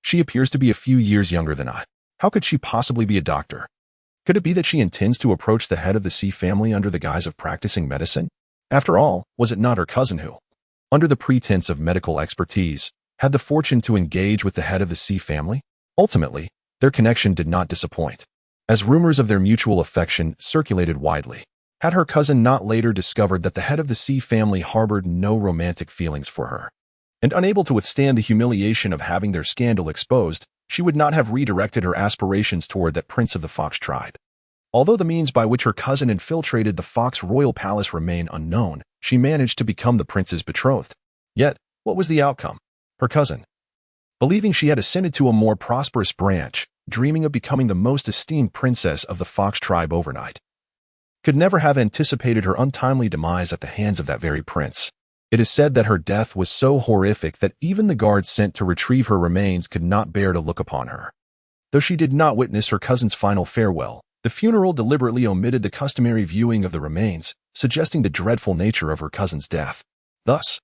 "She appears to be a few years younger than I. How could she possibly be a doctor? Could it be that she intends to approach the head of the Xi family under the guise of practicing medicine? After all, was it not her cousin who, under the pretense of medical expertise, had the fortune to engage with the head of the Xi family?" Ultimately, their connection did not disappoint, as rumors of their mutual affection circulated widely. Had her cousin not later discovered that the head of the Xi family harbored no romantic feelings for her, and unable to withstand the humiliation of having their scandal exposed, she would not have redirected her aspirations toward that prince of the Fox tribe. Although the means by which her cousin infiltrated the Fox royal palace remain unknown, she managed to become the prince's betrothed. Yet, what was the outcome? Her cousin, believing she had ascended to a more prosperous branch, dreaming of becoming the most esteemed princess of the Fox tribe overnight, could never have anticipated her untimely demise at the hands of that very prince. It is said that her death was so horrific that even the guards sent to retrieve her remains could not bear to look upon her. Though she did not witness her cousin's final farewell, the funeral deliberately omitted the customary viewing of the remains, suggesting the dreadful nature of her cousin's death. Thus,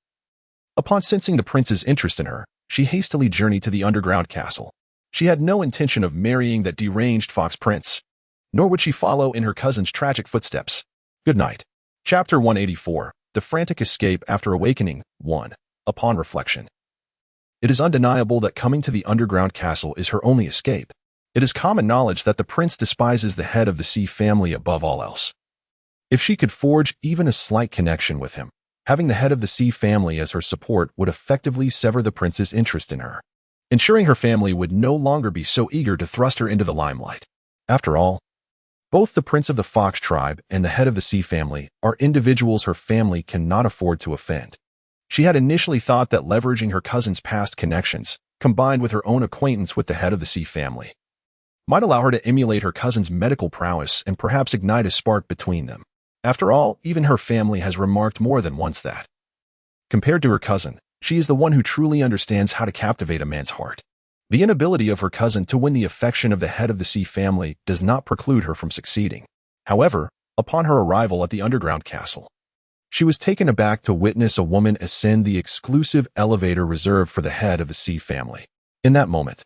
upon sensing the prince's interest in her, she hastily journeyed to the underground castle. She had no intention of marrying that deranged fox prince, nor would she follow in her cousin's tragic footsteps. Good night. Chapter 184. The Frantic Escape After Awakening. 1. Upon reflection. It is undeniable that coming to the underground castle is her only escape. It is common knowledge that the prince despises the head of the Xi family above all else. If she could forge even a slight connection with him, having the head of the Xi family as her support would effectively sever the prince's interest in her, ensuring her family would no longer be so eager to thrust her into the limelight. After all, both the prince of the Fox tribe and the head of the Xi family are individuals her family cannot afford to offend. She had initially thought that leveraging her cousin's past connections, combined with her own acquaintance with the head of the Xi family, might allow her to emulate her cousin's medical prowess and perhaps ignite a spark between them. After all, even her family has remarked more than once that, compared to her cousin, she is the one who truly understands how to captivate a man's heart. The inability of her cousin to win the affection of the head of the C family does not preclude her from succeeding. However, upon her arrival at the underground castle, she was taken aback to witness a woman ascend the exclusive elevator reserved for the head of the C family. In that moment,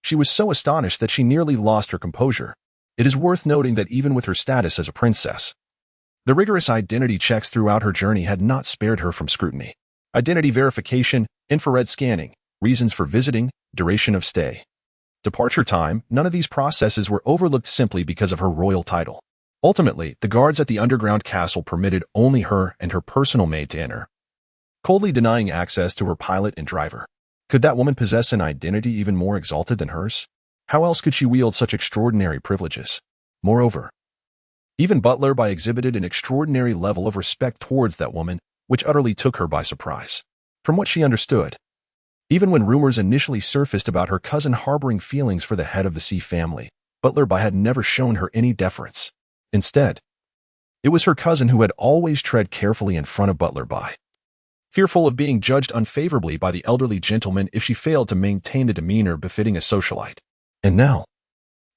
she was so astonished that she nearly lost her composure. It is worth noting that even with her status as a princess, the rigorous identity checks throughout her journey had not spared her from scrutiny. Identity verification, infrared scanning, reasons for visiting, duration of stay, departure time, none of these processes were overlooked simply because of her royal title. Ultimately, the guards at the underground castle permitted only her and her personal maid to enter, coldly denying access to her pilot and driver. Could that woman possess an identity even more exalted than hers? How else could she wield such extraordinary privileges? Moreover, even Butler exhibited an extraordinary level of respect towards that woman, which utterly took her by surprise. From what she understood, even when rumors initially surfaced about her cousin harboring feelings for the head of the C family, Butler had never shown her any deference. Instead, it was her cousin who had always tread carefully in front of Butler, fearful of being judged unfavorably by the elderly gentleman if she failed to maintain the demeanor befitting a socialite. And now,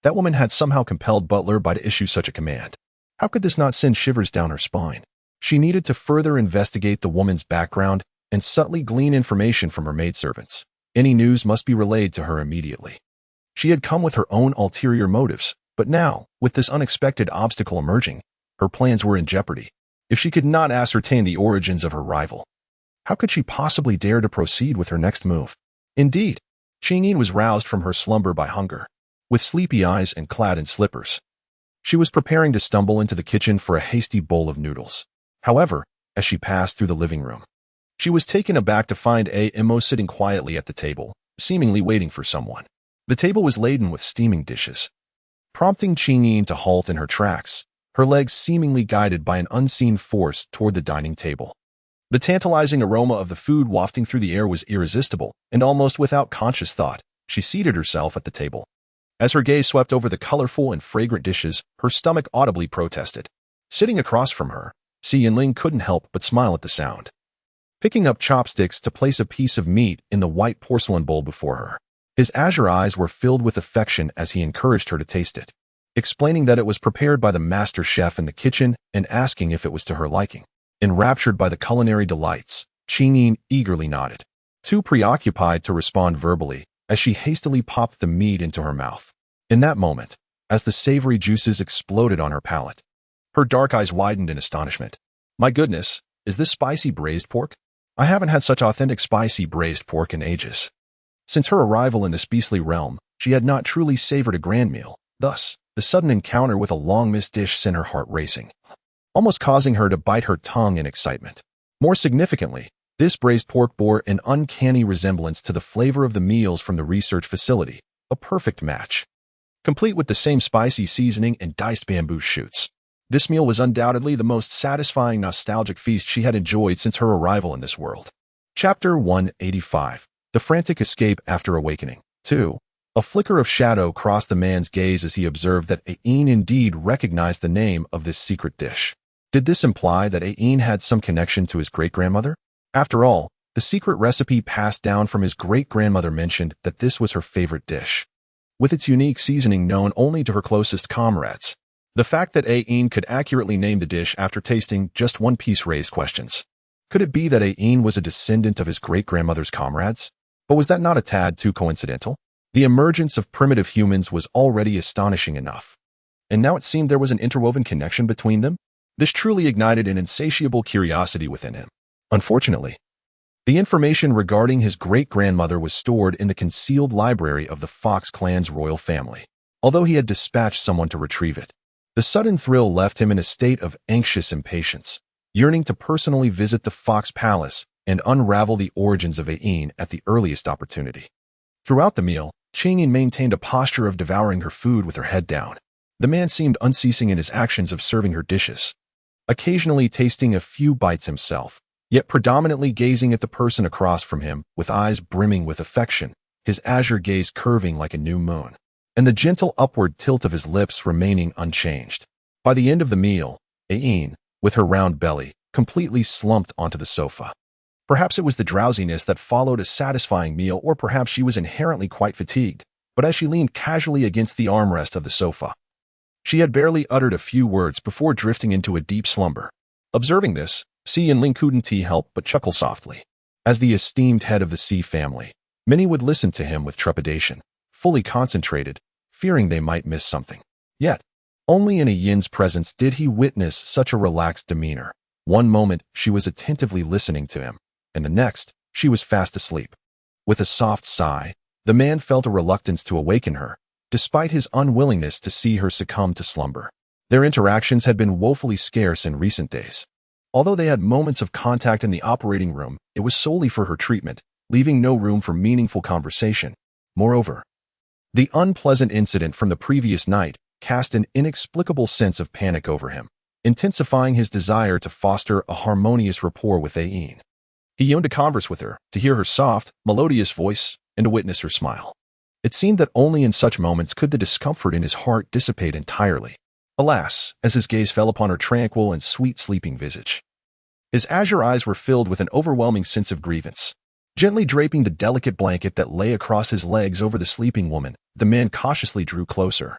that woman had somehow compelled Butler to issue such a command. How could this not send shivers down her spine? She needed to further investigate the woman's background and subtly glean information from her maidservants. Any news must be relayed to her immediately. She had come with her own ulterior motives, but now, with this unexpected obstacle emerging, her plans were in jeopardy. If she could not ascertain the origins of her rival, how could she possibly dare to proceed with her next move? Indeed, Qingyin was roused from her slumber by hunger. With sleepy eyes and clad in slippers, she was preparing to stumble into the kitchen for a hasty bowl of noodles. However, as she passed through the living room, she was taken aback to find Imo sitting quietly at the table, seemingly waiting for someone. The table was laden with steaming dishes, prompting Qingyin to halt in her tracks, her legs seemingly guided by an unseen force toward the dining table. The tantalizing aroma of the food wafting through the air was irresistible, and almost without conscious thought, she seated herself at the table. As her gaze swept over the colorful and fragrant dishes, her stomach audibly protested. Sitting across from her, Si Yinling couldn't help but smile at the sound. Picking up chopsticks to place a piece of meat in the white porcelain bowl before her, his azure eyes were filled with affection as he encouraged her to taste it, explaining that it was prepared by the master chef in the kitchen and asking if it was to her liking. Enraptured by the culinary delights, Qingyin eagerly nodded, too preoccupied to respond verbally, as she hastily popped the meat into her mouth. In that moment, as the savory juices exploded on her palate, her dark eyes widened in astonishment. My goodness, is this spicy braised pork? I haven't had such authentic spicy braised pork in ages. Since her arrival in this beastly realm, she had not truly savored a grand meal. Thus, the sudden encounter with a long-missed dish sent her heart racing, almost causing her to bite her tongue in excitement. More significantly, this braised pork bore an uncanny resemblance to the flavor of the meals from the research facility, a perfect match, complete with the same spicy seasoning and diced bamboo shoots. This meal was undoubtedly the most satisfying nostalgic feast she had enjoyed since her arrival in this world. Chapter 185. The Frantic Escape After Awakening. 2. A flicker of shadow crossed the man's gaze as he observed that Ain indeed recognized the name of this secret dish. Did this imply that Ain had some connection to his great-grandmother? After all, the secret recipe passed down from his great-grandmother mentioned that this was her favorite dish, with its unique seasoning known only to her closest comrades. The fact that Ain could accurately name the dish after tasting just one piece raised questions. Could it be that Ain was a descendant of his great-grandmother's comrades? But was that not a tad too coincidental? The emergence of primitive humans was already astonishing enough, and now it seemed there was an interwoven connection between them. This truly ignited an insatiable curiosity within him. Unfortunately, the information regarding his great-grandmother was stored in the concealed library of the Fox clan's royal family, although he had dispatched someone to retrieve it. The sudden thrill left him in a state of anxious impatience, yearning to personally visit the Fox Palace and unravel the origins of Ain at the earliest opportunity. Throughout the meal, Qingyin maintained a posture of devouring her food with her head down. The man seemed unceasing in his actions of serving her dishes, occasionally tasting a few bites himself, yet predominantly gazing at the person across from him with eyes brimming with affection, his azure gaze curving like a new moon, and the gentle upward tilt of his lips remaining unchanged. By the end of the meal, Ain, with her round belly completely slumped onto the sofa. Perhaps it was the drowsiness that followed a satisfying meal, or perhaps she was inherently quite fatigued, but as she leaned casually against the armrest of the sofa, she had barely uttered a few words before drifting into a deep slumber. Observing this, Si and Ling couldn't help but chuckle softly. As the esteemed head of the Si family, many would listen to him with trepidation, fully concentrated, fearing they might miss something. Yet, only in a Yin's presence did he witness such a relaxed demeanor. One moment, she was attentively listening to him, and the next, she was fast asleep. With a soft sigh, the man felt a reluctance to awaken her, despite his unwillingness to see her succumb to slumber. Their interactions had been woefully scarce in recent days. Although they had moments of contact in the operating room, it was solely for her treatment, leaving no room for meaningful conversation. Moreover, the unpleasant incident from the previous night cast an inexplicable sense of panic over him, intensifying his desire to foster a harmonious rapport with Aine. He yearned to converse with her, to hear her soft, melodious voice, and to witness her smile. It seemed that only in such moments could the discomfort in his heart dissipate entirely. Alas, as his gaze fell upon her tranquil and sweet sleeping visage, his azure eyes were filled with an overwhelming sense of grievance. Gently draping the delicate blanket that lay across his legs over the sleeping woman, the man cautiously drew closer,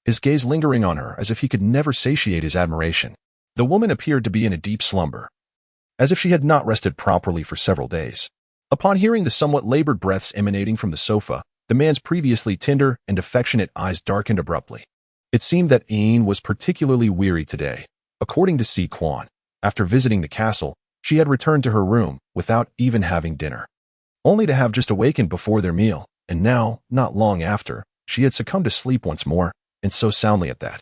his gaze lingering on her as if he could never satiate his admiration. The woman appeared to be in a deep slumber, as if she had not rested properly for several days. Upon hearing the somewhat labored breaths emanating from the sofa, the man's previously tender and affectionate eyes darkened abruptly. It seemed that Aine was particularly weary today. According to Si Quan, after visiting the castle, she had returned to her room without even having dinner, only to have just awakened before their meal, and now, not long after, she had succumbed to sleep once more, and so soundly at that.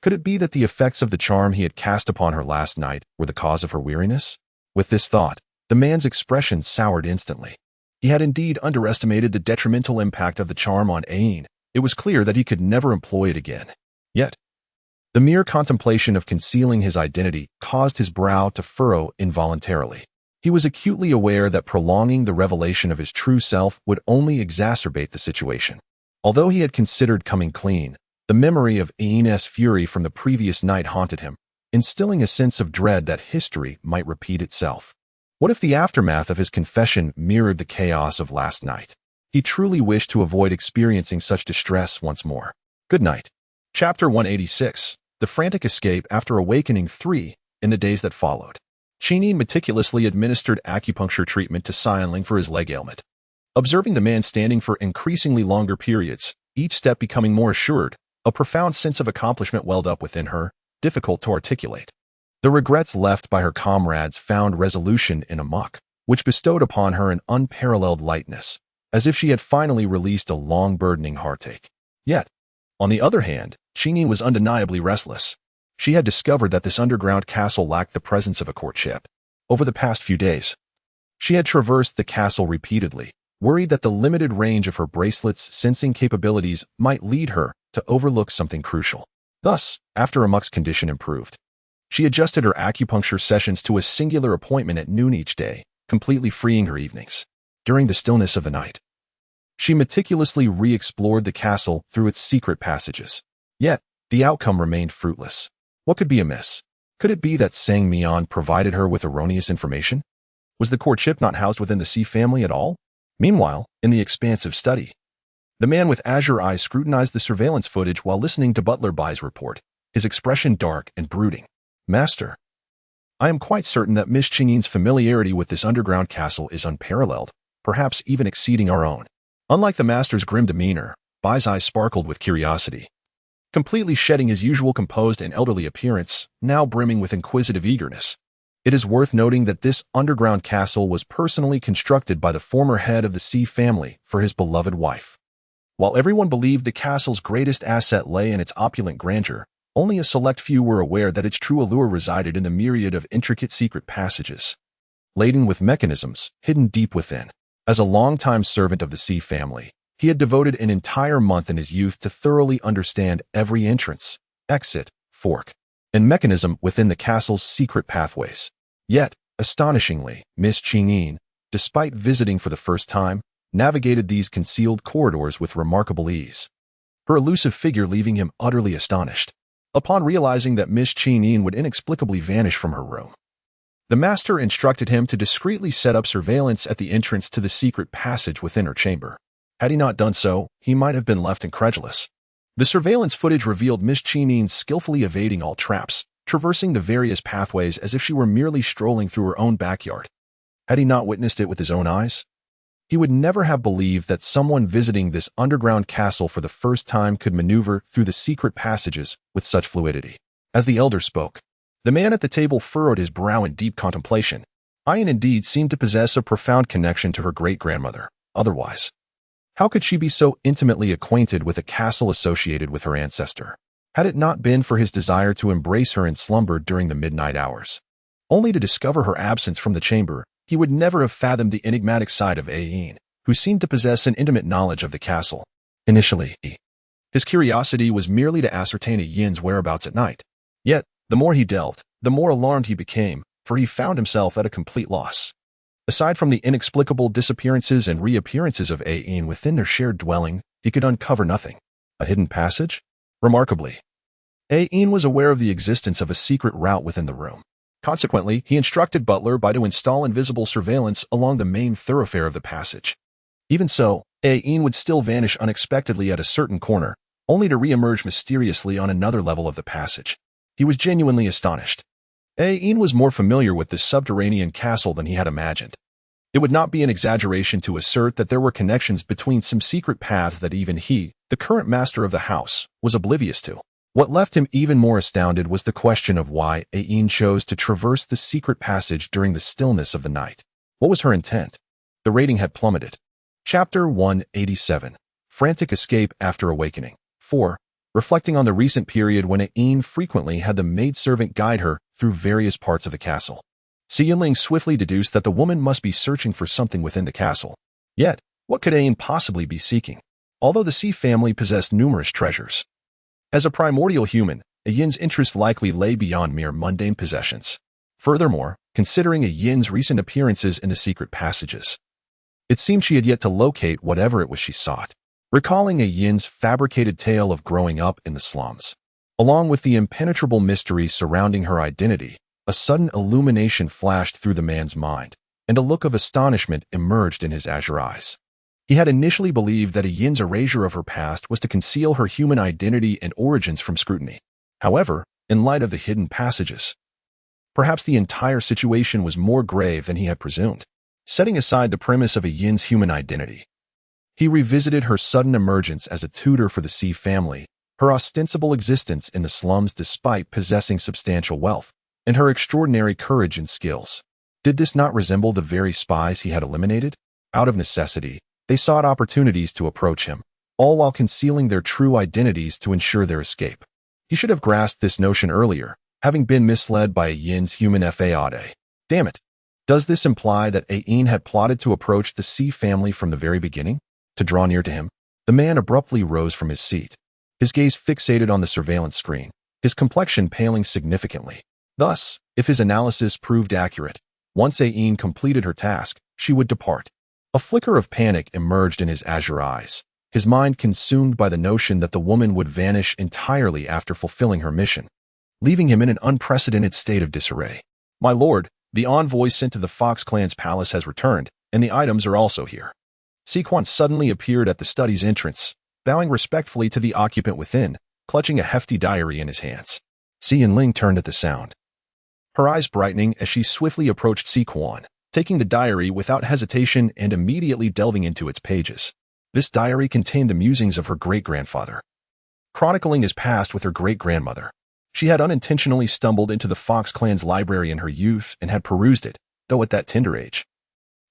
Could it be that the effects of the charm he had cast upon her last night were the cause of her weariness? With this thought, the man's expression soured instantly. He had indeed underestimated the detrimental impact of the charm on Aine. It was clear that he could never employ it again. Yet, the mere contemplation of concealing his identity caused his brow to furrow involuntarily. He was acutely aware that prolonging the revelation of his true self would only exacerbate the situation. Although he had considered coming clean, the memory of Aine's fury from the previous night haunted him, instilling a sense of dread that history might repeat itself. What if the aftermath of his confession mirrored the chaos of last night? He truly wished to avoid experiencing such distress once more. Good night. Chapter 186. The Frantic Escape After Awakening 3. In the days that followed, Qingyin meticulously administered acupuncture treatment to Xianling for his leg ailment. Observing the man standing for increasingly longer periods, each step becoming more assured, a profound sense of accomplishment welled up within her, difficult to articulate. The regrets left by her comrades found resolution in a muck, which bestowed upon her an unparalleled lightness, as if she had finally released a long burdening heartache. Yet, on the other hand, Qingyin was undeniably restless. She had discovered that this underground castle lacked the presence of a courtship. Over the past few days, she had traversed the castle repeatedly, worried that the limited range of her bracelet's sensing capabilities might lead her to overlook something crucial. Thus, after Amuk's condition improved, she adjusted her acupuncture sessions to a singular appointment at noon each day, completely freeing her evenings. During the stillness of the night, she meticulously re-explored the castle through its secret passages. Yet, the outcome remained fruitless. What could be amiss? Could it be that Sang Mian provided her with erroneous information? Was the courtship not housed within the Si family at all? Meanwhile, in the expansive study, the man with azure eyes scrutinized the surveillance footage while listening to Butler Bai's report, his expression dark and brooding. Master, I am quite certain that Miss Qingyin's familiarity with this underground castle is unparalleled, perhaps even exceeding our own. Unlike the master's grim demeanor, Bai's eyes sparkled with curiosity, completely shedding his usual composed and elderly appearance, now brimming with inquisitive eagerness. It is worth noting that this underground castle was personally constructed by the former head of the Si family for his beloved wife. While everyone believed the castle's greatest asset lay in its opulent grandeur, only a select few were aware that its true allure resided in the myriad of intricate secret passages, laden with mechanisms hidden deep within. As a longtime servant of the Si family, he had devoted an entire month in his youth to thoroughly understand every entrance, exit, fork, and mechanism within the castle's secret pathways. Yet, astonishingly, Miss Qingyin, despite visiting for the first time, navigated these concealed corridors with remarkable ease, her elusive figure leaving him utterly astonished. upon realizing that Miss Chin would inexplicably vanish from her room. The master instructed him to discreetly set up surveillance at the entrance to the secret passage within her chamber. Had he not done so, he might have been left incredulous. The surveillance footage revealed Miss Chin skillfully evading all traps, traversing the various pathways as if she were merely strolling through her own backyard. Had he not witnessed it with his own eyes, he would never have believed that someone visiting this underground castle for the first time could maneuver through the secret passages with such fluidity. As the elder spoke, the man at the table furrowed his brow in deep contemplation. Ian indeed seemed to possess a profound connection to her great-grandmother. Otherwise, how could she be so intimately acquainted with a castle associated with her ancestor? Had it not been for his desire to embrace her in slumber during the midnight hours, only to discover her absence from the chamber, he would never have fathomed the enigmatic side of Ian, who seemed to possess an intimate knowledge of the castle. Initially, his curiosity was merely to ascertain Ian's whereabouts at night. Yet, the more he delved, the more alarmed he became, for he found himself at a complete loss. Aside from the inexplicable disappearances and reappearances of Ian within their shared dwelling, he could uncover nothing. A hidden passage? Remarkably, Ian was aware of the existence of a secret route within the room. Consequently, he instructed Butler to install invisible surveillance along the main thoroughfare of the passage. Even so, Ian would still vanish unexpectedly at a certain corner, only to re-emerge mysteriously on another level of the passage. He was genuinely astonished. Ian was more familiar with this subterranean castle than he had imagined. It would not be an exaggeration to assert that there were connections between some secret paths that even he, the current master of the house, was oblivious to. What left him even more astounded was the question of why Ian chose to traverse the secret passage during the stillness of the night. What was her intent? The rating had plummeted. Chapter 187. Frantic Escape After Awakening. 4. Reflecting on the recent period when Ian frequently had the maidservant guide her through various parts of the castle, Xianling swiftly deduced that the woman must be searching for something within the castle. Yet, what could Ian possibly be seeking? Although the Xi family possessed numerous treasures, as a primordial human, Ian's interest likely lay beyond mere mundane possessions. Furthermore, considering Ian's recent appearances in the secret passages, it seemed she had yet to locate whatever it was she sought. Recalling Ian's fabricated tale of growing up in the slums, along with the impenetrable mystery surrounding her identity, a sudden illumination flashed through the man's mind, and a look of astonishment emerged in his azure eyes. He had initially believed that Ian's erasure of her past was to conceal her human identity and origins from scrutiny. However, in light of the hidden passages, perhaps the entire situation was more grave than he had presumed. Setting aside the premise of Ian's human identity, he revisited her sudden emergence as a tutor for the Xi family, her ostensible existence in the slums despite possessing substantial wealth, and her extraordinary courage and skills. Did this not resemble the very spies he had eliminated? Out of necessity, they sought opportunities to approach him, all while concealing their true identities to ensure their escape. He should have grasped this notion earlier, having been misled by Ian's human facade. Damn it. Does this imply that Ian had plotted to approach the Xi family from the very beginning? To draw near to him, the man abruptly rose from his seat, his gaze fixated on the surveillance screen, his complexion paling significantly. Thus, if his analysis proved accurate, once Ian completed her task, she would depart. A flicker of panic emerged in his azure eyes, his mind consumed by the notion that the woman would vanish entirely after fulfilling her mission, leaving him in an unprecedented state of disarray. My lord, the envoy sent to the Fox clan's palace has returned, and the items are also here. Sequan suddenly appeared at the study's entrance, bowing respectfully to the occupant within, clutching a hefty diary in his hands. Xianling turned at the sound, her eyes brightening as she swiftly approached Sequan, taking the diary without hesitation and immediately delving into its pages. This diary contained the musings of her great-grandfather, chronicling his past with her great-grandmother. She had unintentionally stumbled into the Fox clan's library in her youth and had perused it, though at that tender age,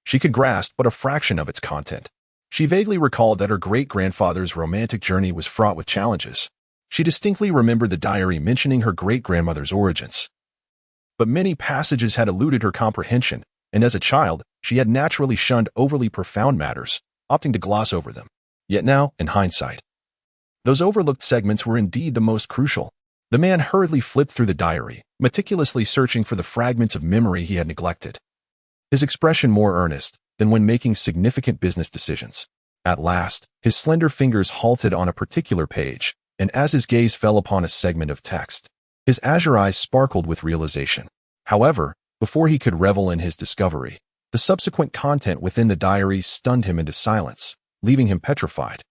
she could grasp but a fraction of its content. She vaguely recalled that her great-grandfather's romantic journey was fraught with challenges. She distinctly remembered the diary mentioning her great-grandmother's origins, but many passages had eluded her comprehension, and as a child, she had naturally shunned overly profound matters, opting to gloss over them. Yet now, in hindsight, those overlooked segments were indeed the most crucial. The man hurriedly flipped through the diary, meticulously searching for the fragments of memory he had neglected, his expression more earnest than when making significant business decisions. At last, his slender fingers halted on a particular page, and as his gaze fell upon a segment of text, his azure eyes sparkled with realization. However, before he could revel in his discovery, the subsequent content within the diary stunned him into silence, leaving him petrified.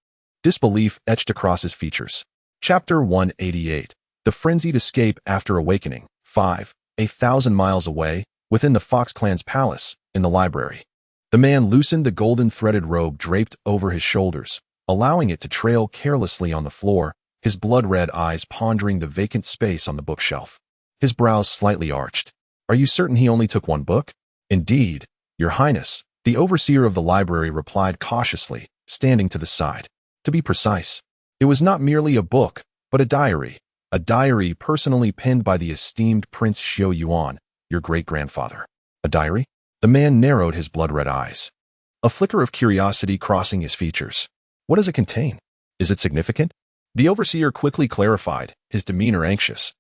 Disbelief etched across his features. Chapter 188. The Frenzied Escape After Awakening. 5. 1,000 miles away, within the Fox clan's palace, in the library. The man loosened the golden-threaded robe draped over his shoulders, allowing it to trail carelessly on the floor, his blood-red eyes pondering the vacant space on the bookshelf. His brows slightly arched. "Are you certain he only took one book?" "Indeed, Your Highness," the overseer of the library replied cautiously, standing to the side. To be precise, it was not merely a book, but a diary personally penned by the esteemed Prince Xiao Yuan, your great-grandfather. A diary? The man narrowed his blood-red eyes, a flicker of curiosity crossing his features. "What does it contain? Is it significant?" The overseer quickly clarified, his demeanor anxious.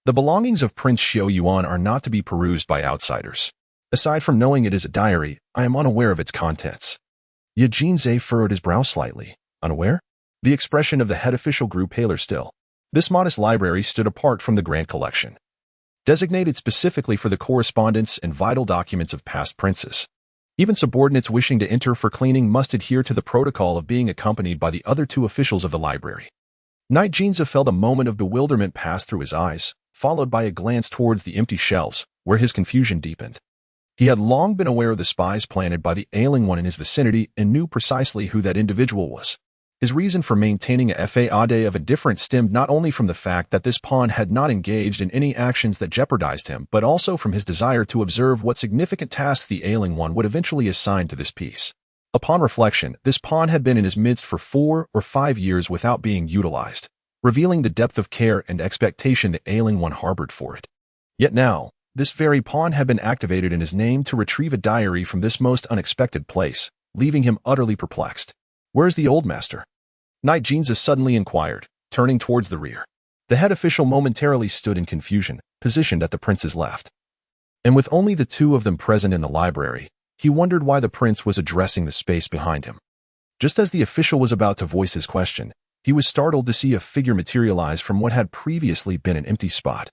"The belongings of Prince Xiao Yuan are not to be perused by outsiders. Aside from knowing it is a diary, I am unaware of its contents." Yi Jinze furrowed his brow slightly. Unaware? The expression of the head official grew paler still. This modest library stood apart from the grand collection, designated specifically for the correspondence and vital documents of past princes. Even subordinates wishing to enter for cleaning must adhere to the protocol of being accompanied by the other two officials of the library. Knight Jinza felt a moment of bewilderment pass through his eyes, followed by a glance towards the empty shelves, where his confusion deepened. He had long been aware of the spies planted by the ailing one in his vicinity and knew precisely who that individual was. His reason for maintaining a faade of indifference stemmed not only from the fact that this pawn had not engaged in any actions that jeopardized him, but also from his desire to observe what significant tasks the ailing one would eventually assign to this piece. Upon reflection, this pawn had been in his midst for 4 or 5 years without being utilized, revealing the depth of care and expectation the ailing one harbored for it. Yet now, this very pawn had been activated in his name to retrieve a diary from this most unexpected place, leaving him utterly perplexed. "Where's the old master?" Knight Jinza suddenly inquired, turning towards the rear. The head official momentarily stood in confusion, positioned at the prince's left. And with only the two of them present in the library, he wondered why the prince was addressing the space behind him. Just as the official was about to voice his question, he was startled to see a figure materialize from what had previously been an empty spot.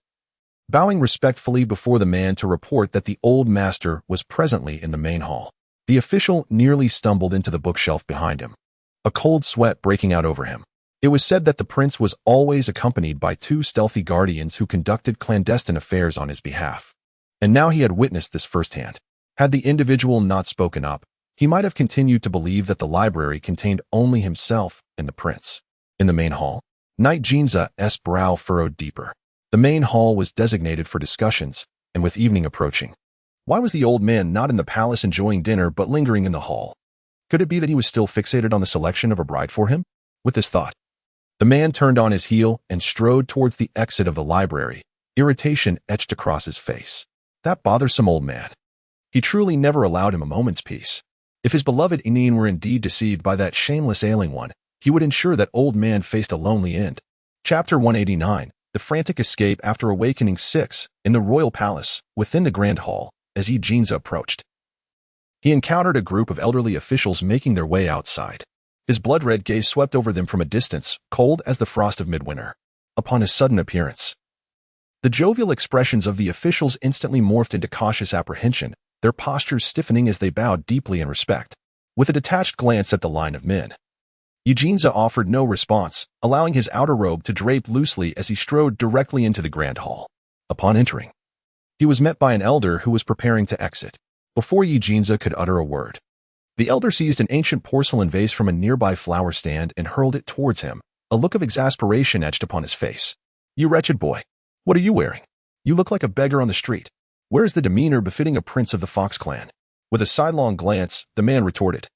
Bowing respectfully before the man to report that the old master was presently in the main hall, the official nearly stumbled into the bookshelf behind him, a cold sweat breaking out over him. It was said that the prince was always accompanied by 2 stealthy guardians who conducted clandestine affairs on his behalf. And now he had witnessed this firsthand. Had the individual not spoken up, he might have continued to believe that the library contained only himself and the prince. In the main hall, Knight Jinza's brow furrowed deeper. The main hall was designated for discussions, and with evening approaching, why was the old man not in the palace enjoying dinner but lingering in the hall? Could it be that he was still fixated on the selection of a bride for him? With this thought, the man turned on his heel and strode towards the exit of the library, irritation etched across his face. That bothersome old man. He truly never allowed him a moment's peace. If his beloved Inine were indeed deceived by that shameless ailing one, he would ensure that old man faced a lonely end. Chapter 189. The Frantic Escape After Awakening. 6. In the royal palace, within the grand hall, as Yi Jinza approached, he encountered a group of elderly officials making their way outside. His blood-red gaze swept over them from a distance, cold as the frost of midwinter. Upon his sudden appearance, the jovial expressions of the officials instantly morphed into cautious apprehension, their postures stiffening as they bowed deeply in respect. With a detached glance at the line of men, Yi Jinza offered no response, allowing his outer robe to drape loosely as he strode directly into the grand hall. Upon entering, he was met by an elder who was preparing to exit. Before Yi Jinza could utter a word, the elder seized an ancient porcelain vase from a nearby flower stand and hurled it towards him, a look of exasperation etched upon his face. "You wretched boy, what are you wearing? You look like a beggar on the street. Where is the demeanor befitting a prince of the Fox clan?" With a sidelong glance, the man retorted,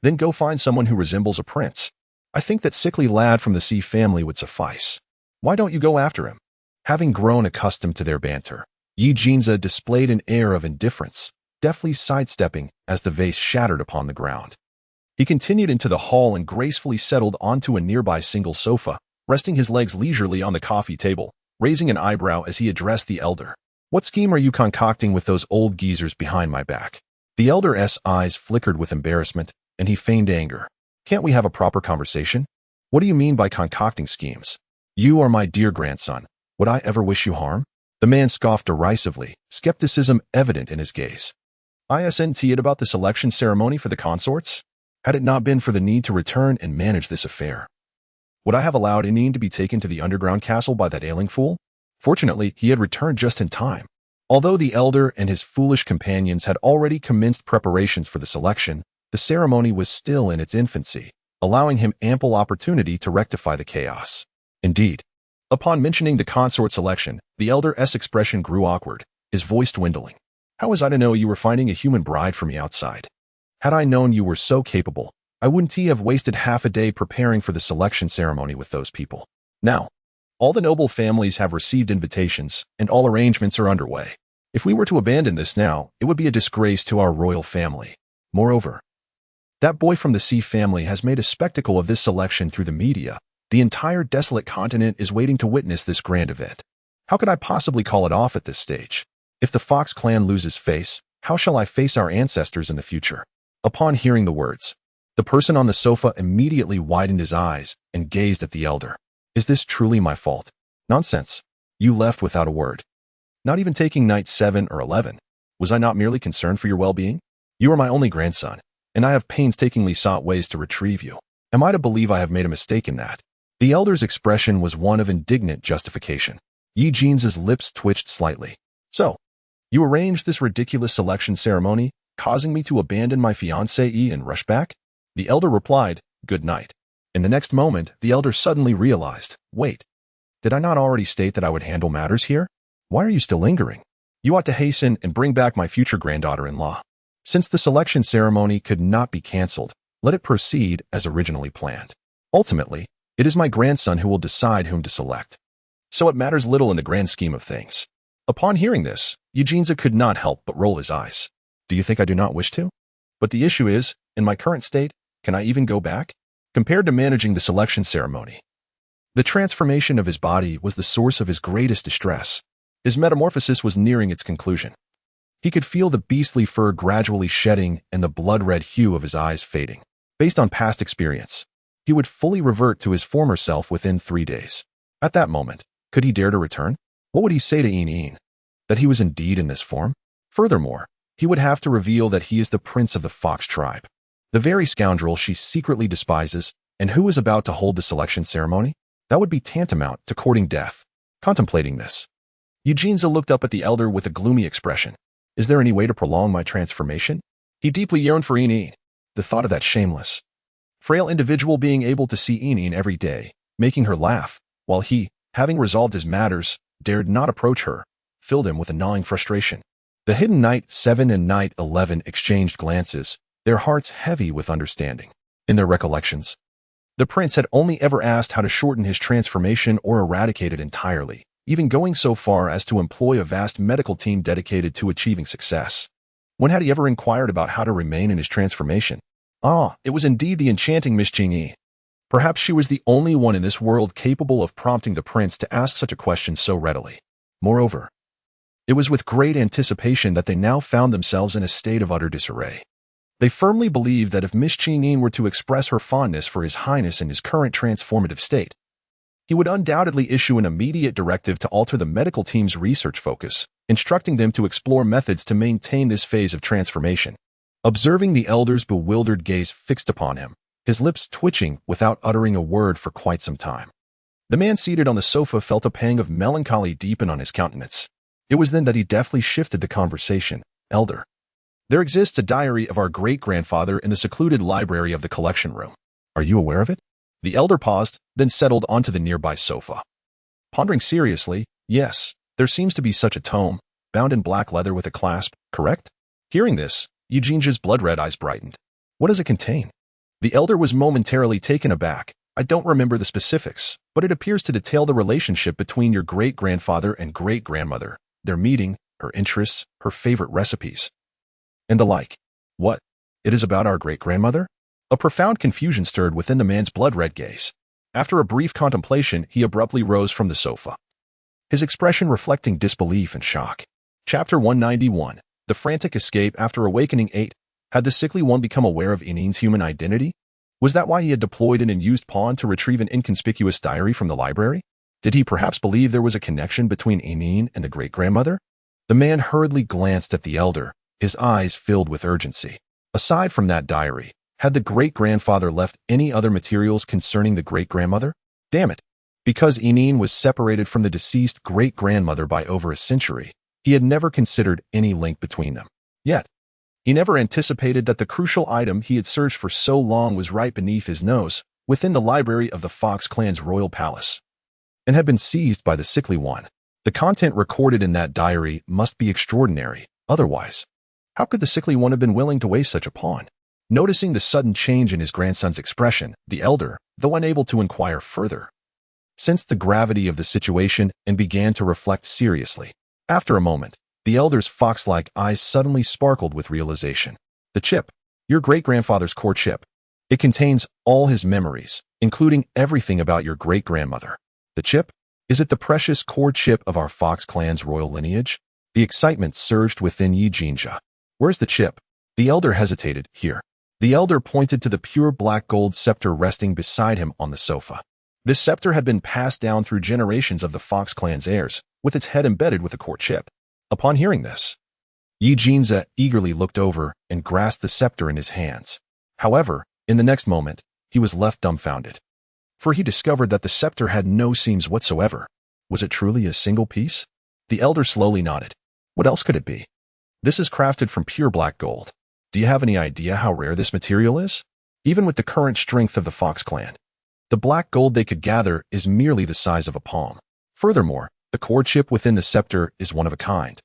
"Then go find someone who resembles a prince. I think that sickly lad from the Sea family would suffice. Why don't you go after him?" Having grown accustomed to their banter, Yi Jinza displayed an air of indifference, deftly sidestepping as the vase shattered upon the ground. He continued into the hall and gracefully settled onto a nearby single sofa, resting his legs leisurely on the coffee table, raising an eyebrow as he addressed the elder. "What scheme are you concocting with those old geezers behind my back?" The elder's eyes flickered with embarrassment, and he feigned anger. "Can't we have a proper conversation?" What do you mean by concocting schemes? You are my dear grandson. Would I ever wish you harm? The man scoffed derisively, skepticism evident in his gaze. Isn't it about the selection ceremony for the consorts? Had it not been for the need to return and manage this affair, would I have allowed Inine to be taken to the underground castle by that ailing fool? Fortunately, he had returned just in time. Although the elder and his foolish companions had already commenced preparations for the selection, the ceremony was still in its infancy, allowing him ample opportunity to rectify the chaos. Indeed, upon mentioning the consort selection, the elder's expression grew awkward, his voice dwindling. How was I to know you were finding a human bride for me outside? Had I known you were so capable, I wouldn't have wasted half a day preparing for the selection ceremony with those people. Now, all the noble families have received invitations, and all arrangements are underway. If we were to abandon this now, it would be a disgrace to our royal family. Moreover, that boy from the sea family has made a spectacle of this selection through the media. The entire desolate continent is waiting to witness this grand event. How could I possibly call it off at this stage? If the Fox clan loses face, how shall I face our ancestors in the future? Upon hearing the words, the person on the sofa immediately widened his eyes and gazed at the elder. Is this truly my fault? Nonsense. You left without a word. Not even taking night 7 or 11. Was I not merely concerned for your well-being? You are my only grandson, and I have painstakingly sought ways to retrieve you. Am I to believe I have made a mistake in that? The elder's expression was one of indignant justification. Eugene's lips twitched slightly. So, you arranged this ridiculous selection ceremony, causing me to abandon my fiancée and rush back? The elder replied, "Good night." In the next moment, the elder suddenly realized, wait, did I not already state that I would handle matters here? Why are you still lingering? You ought to hasten and bring back my future granddaughter-in-law. Since the selection ceremony could not be cancelled, let it proceed as originally planned. Ultimately, it is my grandson who will decide whom to select. So it matters little in the grand scheme of things. Upon hearing this, Eugene could not help but roll his eyes. Do you think I do not wish to? But the issue is, in my current state, can I even go back? Compared to managing the selection ceremony, the transformation of his body was the source of his greatest distress. His metamorphosis was nearing its conclusion. He could feel the beastly fur gradually shedding and the blood-red hue of his eyes fading. Based on past experience, he would fully revert to his former self within 3 days. At that moment, could he dare to return? What would he say to Inine? That he was indeed in this form? Furthermore, he would have to reveal that he is the prince of the Fox tribe, the very scoundrel she secretly despises, and who is about to hold the selection ceremony? That would be tantamount to courting death. Contemplating this, Eugene looked up at the elder with a gloomy expression. Is there any way to prolong my transformation? He deeply yearned for Inine. The thought of that shameless, frail individual being able to see Inine every day, making her laugh, while he, having resolved his matters, dared not approach her, filled him with a gnawing frustration. The hidden Night 7 and Night 11 exchanged glances, their hearts heavy with understanding. In their recollections, the prince had only ever asked how to shorten his transformation or eradicate it entirely, even going so far as to employ a vast medical team dedicated to achieving success. When had he ever inquired about how to remain in his transformation? It was indeed the enchanting Miss Jing-yi. Perhaps she was the only one in this world capable of prompting the prince to ask such a question so readily. Moreover, it was with great anticipation that they now found themselves in a state of utter disarray. They firmly believed that if Miss Jing-yi were to express her fondness for His Highness in his current transformative state, he would undoubtedly issue an immediate directive to alter the medical team's research focus, instructing them to explore methods to maintain this phase of transformation. Observing the elder's bewildered gaze fixed upon him, his lips twitching without uttering a word for quite some time, the man seated on the sofa felt a pang of melancholy deepen on his countenance. It was then that he deftly shifted the conversation. Elder, there exists a diary of our great-grandfather in the secluded library of the collection room. Are you aware of it? The elder paused, then settled onto the nearby sofa. Pondering seriously, yes, there seems to be such a tome, bound in black leather with a clasp, correct? Hearing this, Eugene's blood-red eyes brightened. What does it contain? The elder was momentarily taken aback. I don't remember the specifics, but it appears to detail the relationship between your great-grandfather and great-grandmother, their meeting, her interests, her favorite recipes, and the like. What? It is about our great-grandmother? A profound confusion stirred within the man's blood-red gaze. After a brief contemplation, he abruptly rose from the sofa, his expression reflecting disbelief and shock. Chapter 191. The Frantic Escape After Awakening 8. Had the sickly one become aware of Inine's human identity? Was that why he had deployed an unused pawn to retrieve an inconspicuous diary from the library? Did he perhaps believe there was a connection between Amin and the great-grandmother? The man hurriedly glanced at the elder, his eyes filled with urgency. Aside from that diary, had the great-grandfather left any other materials concerning the great-grandmother? Damn it! Because Amin was separated from the deceased great-grandmother by over a century, he had never considered any link between them. Yet, he never anticipated that the crucial item he had searched for so long was right beneath his nose, within the library of the Fox clan's royal palace, and had been seized by the sickly one. The content recorded in that diary must be extraordinary. Otherwise, how could the sickly one have been willing to waste such a pawn? Noticing the sudden change in his grandson's expression, the elder, though unable to inquire further, sensed the gravity of the situation and began to reflect seriously. After a moment, the elder's fox-like eyes suddenly sparkled with realization. The chip, your great-grandfather's core chip. It contains all his memories, including everything about your great-grandmother. The chip? Is it the precious core chip of our Fox clan's royal lineage? The excitement surged within Yi Jinja. Where's the chip? The elder hesitated. Here. The elder pointed to the pure black gold scepter resting beside him on the sofa. This scepter had been passed down through generations of the Fox clan's heirs, with its head embedded with a core chip. Upon hearing this, Yi Jinja eagerly looked over and grasped the scepter in his hands. However, in the next moment, he was left dumbfounded, for he discovered that the scepter had no seams whatsoever. Was it truly a single piece? The elder slowly nodded. What else could it be? This is crafted from pure black gold. Do you have any idea how rare this material is? Even with the current strength of the Fox clan, the black gold they could gather is merely the size of a palm. Furthermore, the core chip within the scepter is one of a kind,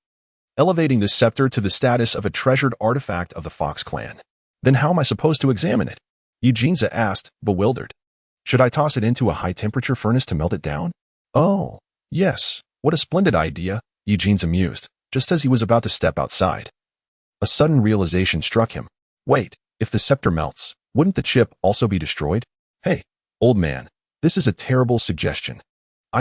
elevating the scepter to the status of a treasured artifact of the Fox clan. Then how am I supposed to examine it? Yi Jinja asked, bewildered. Should I toss it into a high-temperature furnace to melt it down? Oh, yes, what a splendid idea, Yi Jinja mused, just as he was about to step outside. A sudden realization struck him. Wait, if the scepter melts, wouldn't the chip also be destroyed? Hey, old man, this is a terrible suggestion.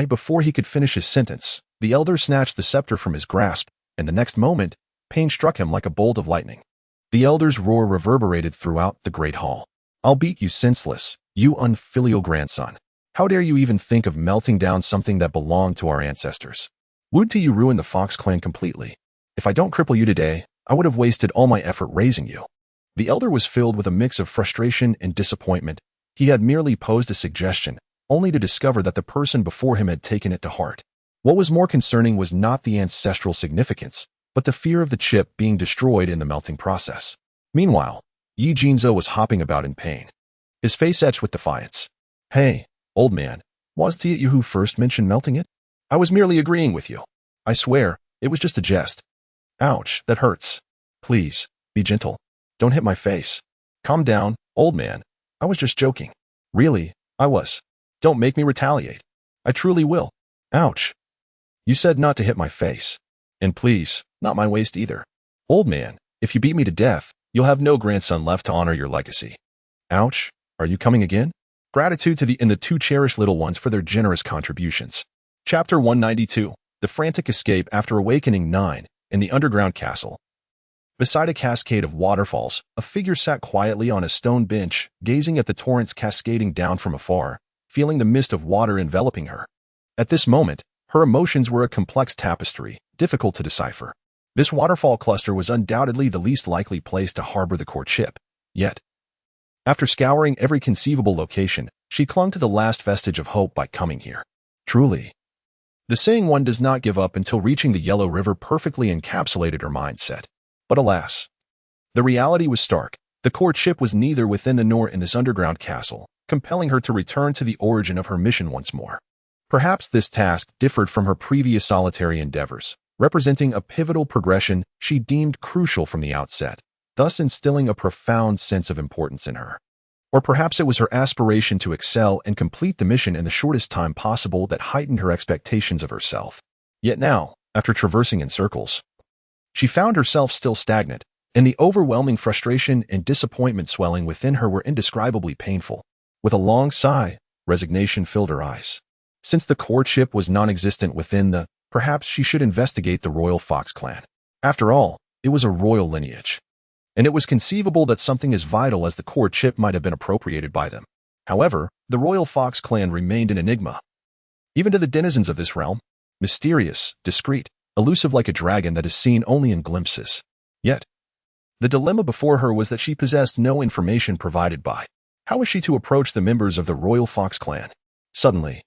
Before he could finish his sentence, the elder snatched the scepter from his grasp, and the next moment, pain struck him like a bolt of lightning. The elder's roar reverberated throughout the great hall. I'll beat you senseless, you unfilial grandson. How dare you even think of melting down something that belonged to our ancestors? Would to you ruin the Fox clan completely. If I don't cripple you today, I would have wasted all my effort raising you. The elder was filled with a mix of frustration and disappointment. He had merely posed a suggestion, only to discover that the person before him had taken it to heart. What was more concerning was not the ancestral significance, but the fear of the chip being destroyed in the melting process. Meanwhile, Yi Jinja was hopping about in pain, his face etched with defiance. Hey, old man, was it you who first mentioned melting it? I was merely agreeing with you. I swear, it was just a jest. Ouch, that hurts. Please, be gentle. Don't hit my face. Calm down, old man. I was just joking. Really, I was. Don't make me retaliate. I truly will. Ouch. You said not to hit my face. And please, not my waist either. Old man, if you beat me to death, you'll have no grandson left to honor your legacy. Ouch. Are you coming again? Gratitude to the two cherished little ones for their generous contributions. Chapter 192. The Frantic Escape After Awakening 9. In the underground castle. Beside a cascade of waterfalls, a figure sat quietly on a stone bench, gazing at the torrents cascading down from afar, feeling the mist of water enveloping her. At this moment, her emotions were a complex tapestry, difficult to decipher. This waterfall cluster was undoubtedly the least likely place to harbor the core chip. Yet, after scouring every conceivable location, she clung to the last vestige of hope by coming here. Truly, the saying one does not give up until reaching the Yellow River perfectly encapsulated her mindset. But alas, the reality was stark. The core chip was neither within the nor in this underground castle, compelling her to return to the origin of her mission once more. Perhaps this task differed from her previous solitary endeavors, representing a pivotal progression she deemed crucial from the outset, thus instilling a profound sense of importance in her. Or perhaps it was her aspiration to excel and complete the mission in the shortest time possible that heightened her expectations of herself. Yet now, after traversing in circles, she found herself still stagnant, and the overwhelming frustration and disappointment swelling within her were indescribably painful. With a long sigh, resignation filled her eyes. Since the core chip was non-existent within perhaps she should investigate the royal Fox clan. After all, it was a royal lineage. and it was conceivable that something as vital as the core chip might have been appropriated by them. However, the Royal Fox clan remained an enigma. Even to the denizens of this realm, mysterious, discreet, elusive like a dragon that is seen only in glimpses. Yet, the dilemma before her was that she possessed no information provided by. How was she to approach the members of the Royal Fox clan? Suddenly,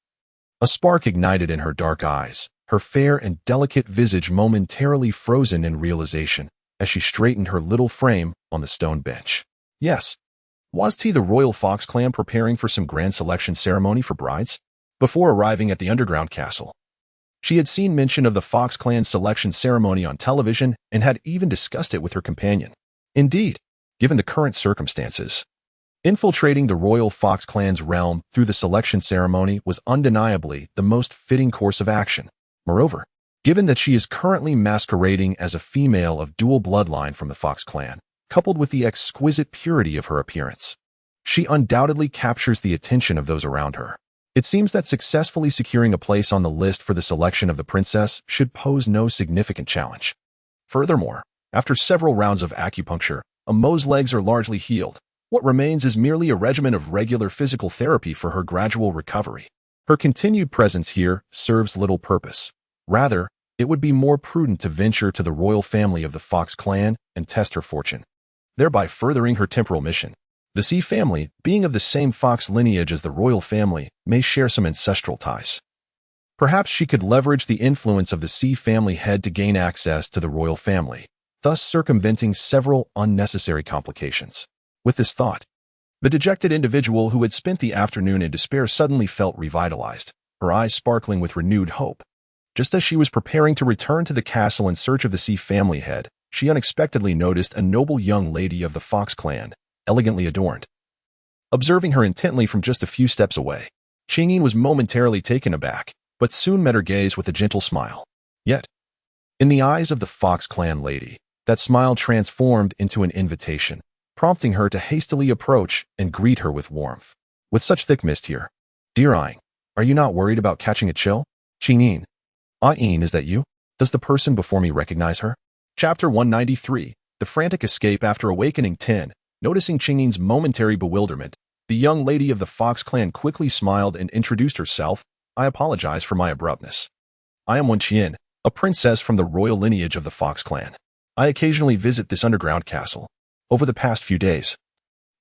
a spark ignited in her dark eyes, her fair and delicate visage momentarily frozen in realization as she straightened her little frame on the stone bench. Yes, was the Royal Fox clan preparing for some grand selection ceremony for brides? Before arriving at the underground castle, she had seen mention of the Fox clan's selection ceremony on television and had even discussed it with her companion. Indeed, given the current circumstances, infiltrating the Royal Fox clan's realm through the selection ceremony was undeniably the most fitting course of action. Moreover, given that she is currently masquerading as a female of dual bloodline from the Fox clan, coupled with the exquisite purity of her appearance, she undoubtedly captures the attention of those around her. It seems that successfully securing a place on the list for the selection of the princess should pose no significant challenge. Furthermore, after several rounds of acupuncture, Amo's legs are largely healed. What remains is merely a regimen of regular physical therapy for her gradual recovery. Her continued presence here serves little purpose. Rather, it would be more prudent to venture to the royal family of the Fox clan and test her fortune, thereby furthering her temporal mission. The C family, being of the same Fox lineage as the royal family, may share some ancestral ties. Perhaps she could leverage the influence of the C family head to gain access to the royal family, thus circumventing several unnecessary complications. With this thought, the dejected individual who had spent the afternoon in despair suddenly felt revitalized, her eyes sparkling with renewed hope. Just as she was preparing to return to the castle in search of the C family head, she unexpectedly noticed a noble young lady of the Fox clan, elegantly adorned. Observing her intently from just a few steps away, Qingyin was momentarily taken aback, but soon met her gaze with a gentle smile. Yet, in the eyes of the Fox clan lady, that smile transformed into an invitation, prompting her to hastily approach and greet her with warmth. With such thick mist here, dear Aing, are you not worried about catching a chill? Qingyin. Aing, is that you? Does the person before me recognize her? Chapter 193, The Frantic Escape After Awakening 10. Noticing Qingyin's momentary bewilderment, the young lady of the Fox clan quickly smiled and introduced herself. I apologize for my abruptness. I am Wen Qian, a princess from the royal lineage of the Fox clan. I occasionally visit this underground castle. Over the past few days,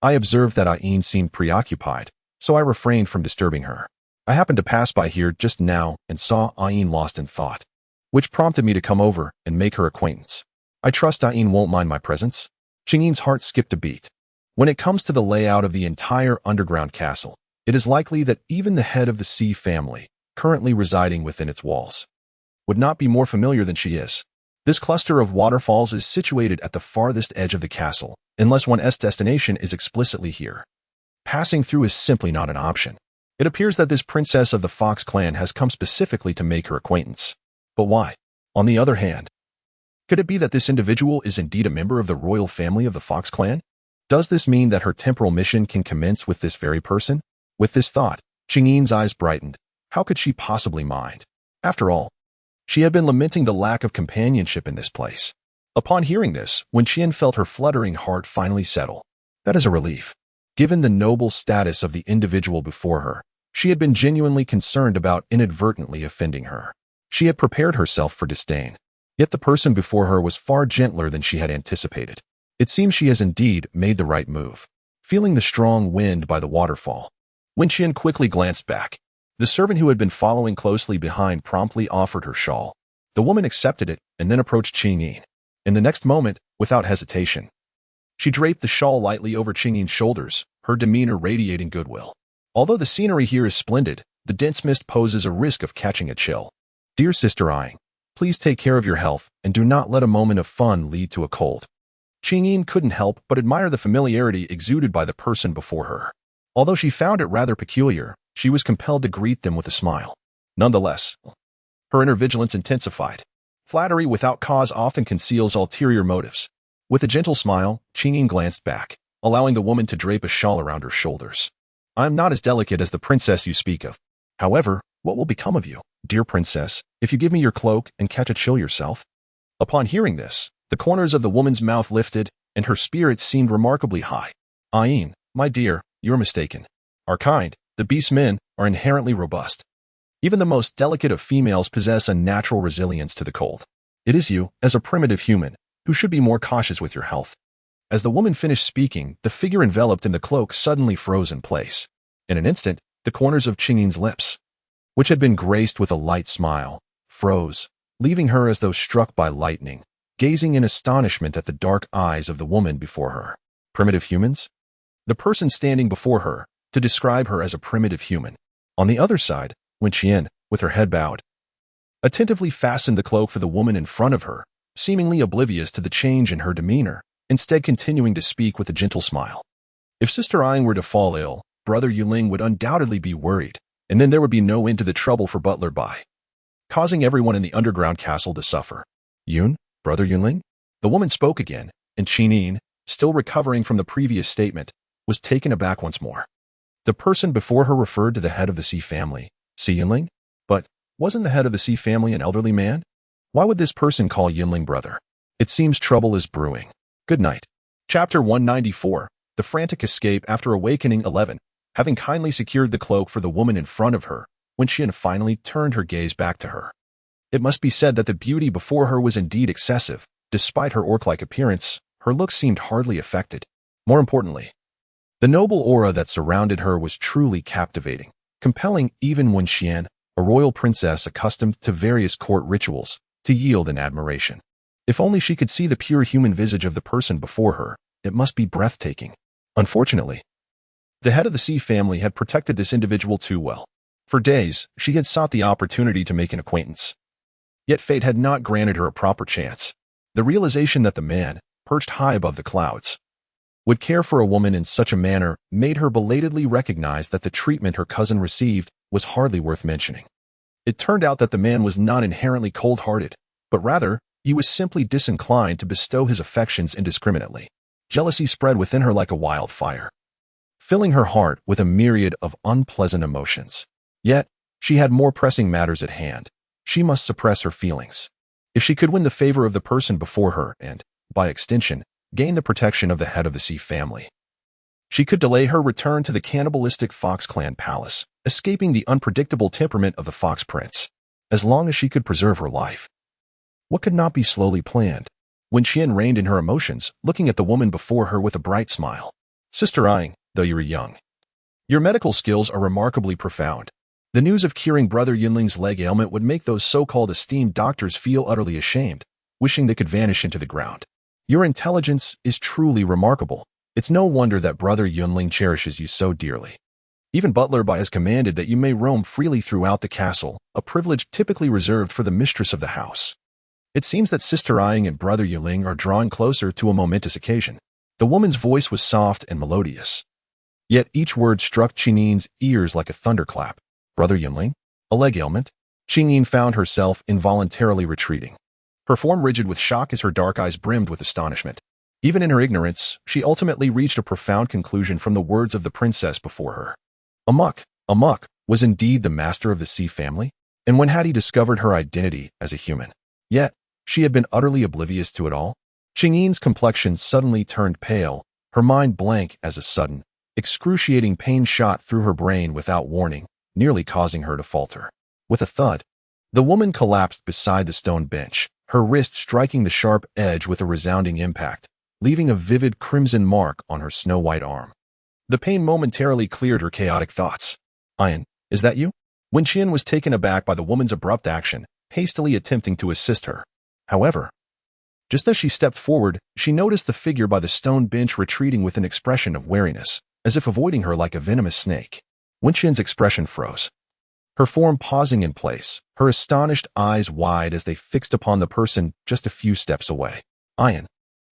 I observed that Aing seemed preoccupied, so I refrained from disturbing her. I happened to pass by here just now and saw Aing lost in thought, which prompted me to come over and make her acquaintance. I trust Aing won't mind my presence. Qingyin's heart skipped a beat. When it comes to the layout of the entire underground castle, it is likely that even the head of the C family, currently residing within its walls, would not be more familiar than she is. This cluster of waterfalls is situated at the farthest edge of the castle, unless one's destination is explicitly here. Passing through is simply not an option. It appears that this princess of the Fox clan has come specifically to make her acquaintance. But why? On the other hand, could it be that this individual is indeed a member of the royal family of the Fox clan? Does this mean that her temporal mission can commence with this very person? With this thought, Qingyin's eyes brightened. How could she possibly mind? After all, she had been lamenting the lack of companionship in this place. Upon hearing this, Wen Qian felt her fluttering heart finally settle. That is a relief. Given the noble status of the individual before her, she had been genuinely concerned about inadvertently offending her. She had prepared herself for disdain. Yet the person before her was far gentler than she had anticipated. It seems she has indeed made the right move. Feeling the strong wind by the waterfall, Wen Qian quickly glanced back. The servant who had been following closely behind promptly offered her shawl. The woman accepted it and then approached Qingyin. In the next moment, without hesitation, she draped the shawl lightly over Qingyin's shoulders, her demeanor radiating goodwill. Although the scenery here is splendid, the dense mist poses a risk of catching a chill. Dear Sister Aing, please take care of your health and do not let a moment of fun lead to a cold. Qingyin couldn't help but admire the familiarity exuded by the person before her. Although she found it rather peculiar, she was compelled to greet them with a smile. Nonetheless, her inner vigilance intensified. Flattery without cause often conceals ulterior motives. With a gentle smile, Qingyin glanced back, allowing the woman to drape a shawl around her shoulders. I am not as delicate as the princess you speak of. However, what will become of you, dear princess, if you give me your cloak and catch a chill yourself? Upon hearing this, the corners of the woman's mouth lifted, and her spirits seemed remarkably high. Ayin, my dear, you're mistaken. Our kind, the beast men, are inherently robust. Even the most delicate of females possess a natural resilience to the cold. It is you, as a primitive human, who should be more cautious with your health. As the woman finished speaking, the figure enveloped in the cloak suddenly froze in place. In an instant, the corners of Qingyin's lips, which had been graced with a light smile, froze, leaving her as though struck by lightning, gazing in astonishment at the dark eyes of the woman before her. Primitive humans? The person standing before her, to describe her as a primitive human. On the other side, Wen Qian, with her head bowed, attentively fastened the cloak for the woman in front of her, seemingly oblivious to the change in her demeanor, instead continuing to speak with a gentle smile. If Sister Ayin were to fall ill, Brother Yuling would undoubtedly be worried, and then there would be no end to the trouble for Butler Bai, causing everyone in the underground castle to suffer. Yun, Brother Yuling? The woman spoke again, and Qinyin, still recovering from the previous statement, was taken aback once more. The person before her referred to the head of the Xi family, Xi Yunling? But wasn't the head of the Xi family an elderly man? Why would this person call Yunling brother? It seems trouble is brewing. Good night. Chapter 194, The Frantic Escape After Awakening 11. Having kindly secured the cloak for the woman in front of her, Wen Qian finally turned her gaze back to her. It must be said that the beauty before her was indeed excessive. Despite her orc-like appearance, her looks seemed hardly affected. More importantly, the noble aura that surrounded her was truly captivating, compelling even Wen Qian, a royal princess accustomed to various court rituals, to yield in admiration. If only she could see the pure human visage of the person before her, it must be breathtaking. Unfortunately, the head of the Xi family had protected this individual too well. For days, she had sought the opportunity to make an acquaintance. Yet fate had not granted her a proper chance. The realization that the man, perched high above the clouds, would care for a woman in such a manner made her belatedly recognize that the treatment her cousin received was hardly worth mentioning. It turned out that the man was not inherently cold-hearted, but rather, he was simply disinclined to bestow his affections indiscriminately. Jealousy spread within her like a wildfire, filling her heart with a myriad of unpleasant emotions. Yet, she had more pressing matters at hand. She must suppress her feelings. If she could win the favor of the person before her and, by extension, gain the protection of the head of the Xi family, she could delay her return to the cannibalistic Fox clan palace, escaping the unpredictable temperament of the Fox Prince, as long as she could preserve her life. What could not be slowly planned? Wen Qian reined in her emotions, looking at the woman before her with a bright smile. Sister Ayin, though you are young, your medical skills are remarkably profound. The news of curing Brother Yunling's leg ailment would make those so-called esteemed doctors feel utterly ashamed, wishing they could vanish into the ground. Your intelligence is truly remarkable. It's no wonder that Brother Yunling cherishes you so dearly. Even Butler Bai has commanded that you may roam freely throughout the castle, a privilege typically reserved for the mistress of the house. It seems that Sister Ayin and Brother Yuling are drawing closer to a momentous occasion. The woman's voice was soft and melodious. Yet each word struck Qingyin's ears like a thunderclap. Brother Yuling? A leg ailment? Qingyin found herself involuntarily retreating, her form rigid with shock as her dark eyes brimmed with astonishment. Even in her ignorance, she ultimately reached a profound conclusion from the words of the princess before her. Amok was indeed the master of the Xi family? And when had he discovered her identity as a human? Yet, she had been utterly oblivious to it all. Qingyin's complexion suddenly turned pale, her mind blank as a sudden, excruciating pain shot through her brain without warning, nearly causing her to falter. With a thud, the woman collapsed beside the stone bench, her wrist striking the sharp edge with a resounding impact, leaving a vivid crimson mark on her snow-white arm. The pain momentarily cleared her chaotic thoughts. Ayin, is that you? Wen Qian was taken aback by the woman's abrupt action, hastily attempting to assist her. However, just as she stepped forward, she noticed the figure by the stone bench retreating with an expression of wariness, as if avoiding her like a venomous snake. Wen Qian's expression froze, her form pausing in place, her astonished eyes wide as they fixed upon the person just a few steps away. Ayin.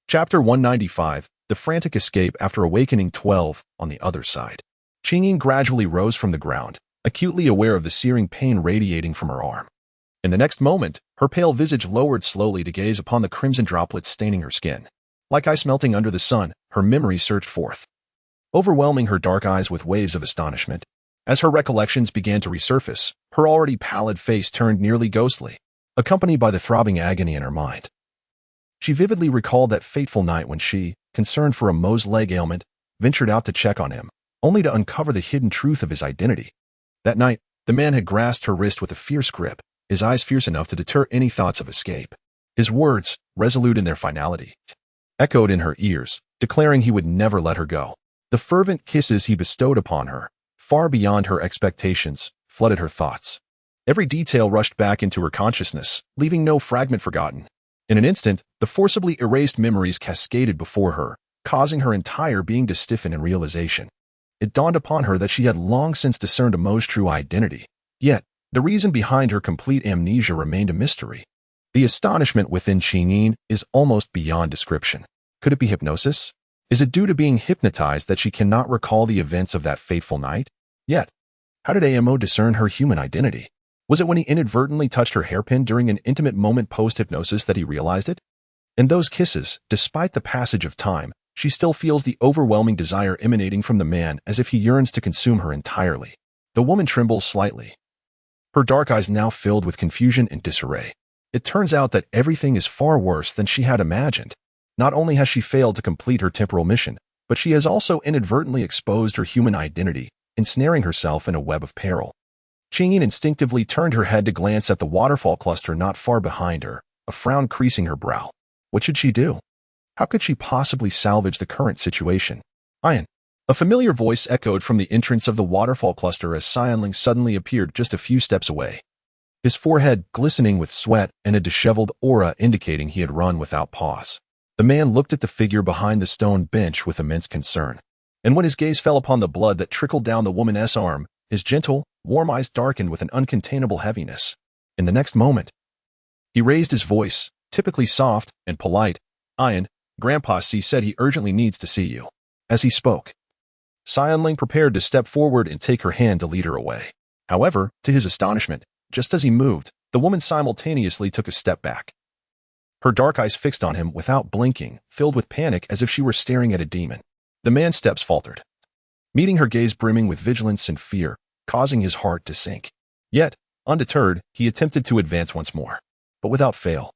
Chapter 195, The Frantic Escape After Awakening 12, on the other side. Qingyin gradually rose from the ground, acutely aware of the searing pain radiating from her arm. In the next moment, her pale visage lowered slowly to gaze upon the crimson droplets staining her skin. Like ice melting under the sun, her memory surged forth, overwhelming her dark eyes with waves of astonishment. As her recollections began to resurface, her already pallid face turned nearly ghostly, accompanied by the throbbing agony in her mind. She vividly recalled that fateful night when she, concerned for a Mo's leg ailment, ventured out to check on him, only to uncover the hidden truth of his identity. That night, the man had grasped her wrist with a fierce grip, his eyes fierce enough to deter any thoughts of escape. His words, resolute in their finality, echoed in her ears, declaring he would never let her go. The fervent kisses he bestowed upon her, far beyond her expectations, flooded her thoughts. Every detail rushed back into her consciousness, leaving no fragment forgotten. In an instant, the forcibly erased memories cascaded before her, causing her entire being to stiffen in realization. It dawned upon her that she had long since discerned Mo's true identity. Yet, the reason behind her complete amnesia remained a mystery. The astonishment within Qingyin is almost beyond description. Could it be hypnosis? Is it due to being hypnotized that she cannot recall the events of that fateful night? Yet, how did Mo discern her human identity? Was it when he inadvertently touched her hairpin during an intimate moment post-hypnosis that he realized it? In those kisses, despite the passage of time, she still feels the overwhelming desire emanating from the man as if he yearns to consume her entirely. The woman trembles slightly, her dark eyes now filled with confusion and disarray. It turns out that everything is far worse than she had imagined. Not only has she failed to complete her temporal mission, but she has also inadvertently exposed her human identity, ensnaring herself in a web of peril. Qingyin instinctively turned her head to glance at the waterfall cluster not far behind her, a frown creasing her brow. What should she do? How could she possibly salvage the current situation? Ian. A familiar voice echoed from the entrance of the waterfall cluster as Xianling suddenly appeared just a few steps away. His forehead glistening with sweat and a disheveled aura indicating he had run without pause. The man looked at the figure behind the stone bench with immense concern. And when his gaze fell upon the blood that trickled down the woman's arm, his gentle, warm eyes darkened with an uncontainable heaviness. In the next moment, he raised his voice, typically soft and polite. Ian, Grandpa C said he urgently needs to see you. As he spoke, Xianling prepared to step forward and take her hand to lead her away. However, to his astonishment, just as he moved, the woman simultaneously took a step back. Her dark eyes fixed on him without blinking, filled with panic as if she were staring at a demon. The man's steps faltered, meeting her gaze brimming with vigilance and fear, causing his heart to sink. Yet, undeterred, he attempted to advance once more, but without fail.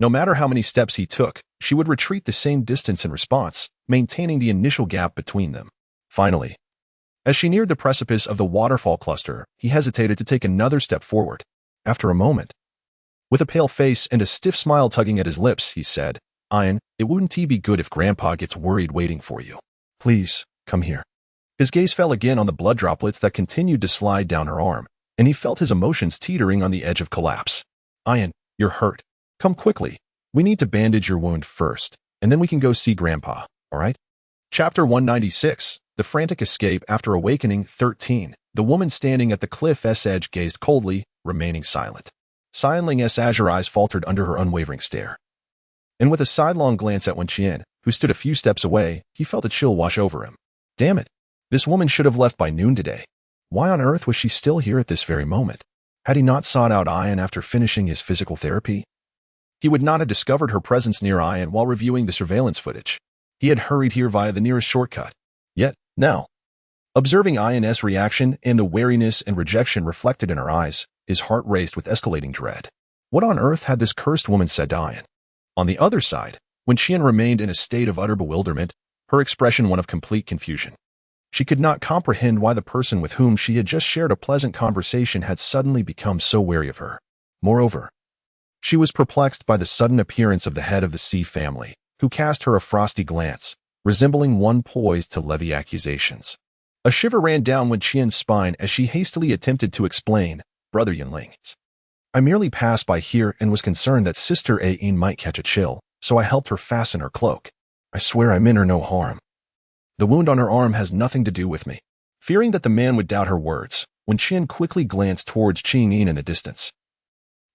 No matter how many steps he took, she would retreat the same distance in response, maintaining the initial gap between them. Finally, as she neared the precipice of the waterfall cluster, he hesitated to take another step forward. After a moment, with a pale face and a stiff smile tugging at his lips, he said, Ian, it wouldn't be good if Grandpa gets worried waiting for you. Please, come here. His gaze fell again on the blood droplets that continued to slide down her arm, and he felt his emotions teetering on the edge of collapse. Ian, you're hurt. Come quickly. We need to bandage your wound first, and then we can go see Grandpa, all right? Chapter 196, The Frantic Escape After Awakening 13. The woman standing at the cliff's edge gazed coldly, remaining silent. Xianling's azure eyes faltered under her unwavering stare. And with a sidelong glance at Wen Qian, who stood a few steps away, he felt a chill wash over him. Damn it. This woman should have left by noon today. Why on earth was she still here at this very moment? Had he not sought out Ian after finishing his physical therapy? He would not have discovered her presence near Ian while reviewing the surveillance footage. He had hurried here via the nearest shortcut. Yet, now, observing Ian's reaction and the wariness and rejection reflected in her eyes, his heart raced with escalating dread. What on earth had this cursed woman said to Ian? On the other side, when Qian remained in a state of utter bewilderment, her expression one of complete confusion. She could not comprehend why the person with whom she had just shared a pleasant conversation had suddenly become so wary of her. Moreover, she was perplexed by the sudden appearance of the head of the C family, who cast her a frosty glance, resembling one poised to levy accusations. A shiver ran down Wen Qian's spine as she hastily attempted to explain, Brother Yunling, I merely passed by here and was concerned that Sister Ain might catch a chill, so I helped her fasten her cloak. I swear I meant her no harm. The wound on her arm has nothing to do with me. Fearing that the man would doubt her words, Wen Qian quickly glanced towards Qingyin in the distance,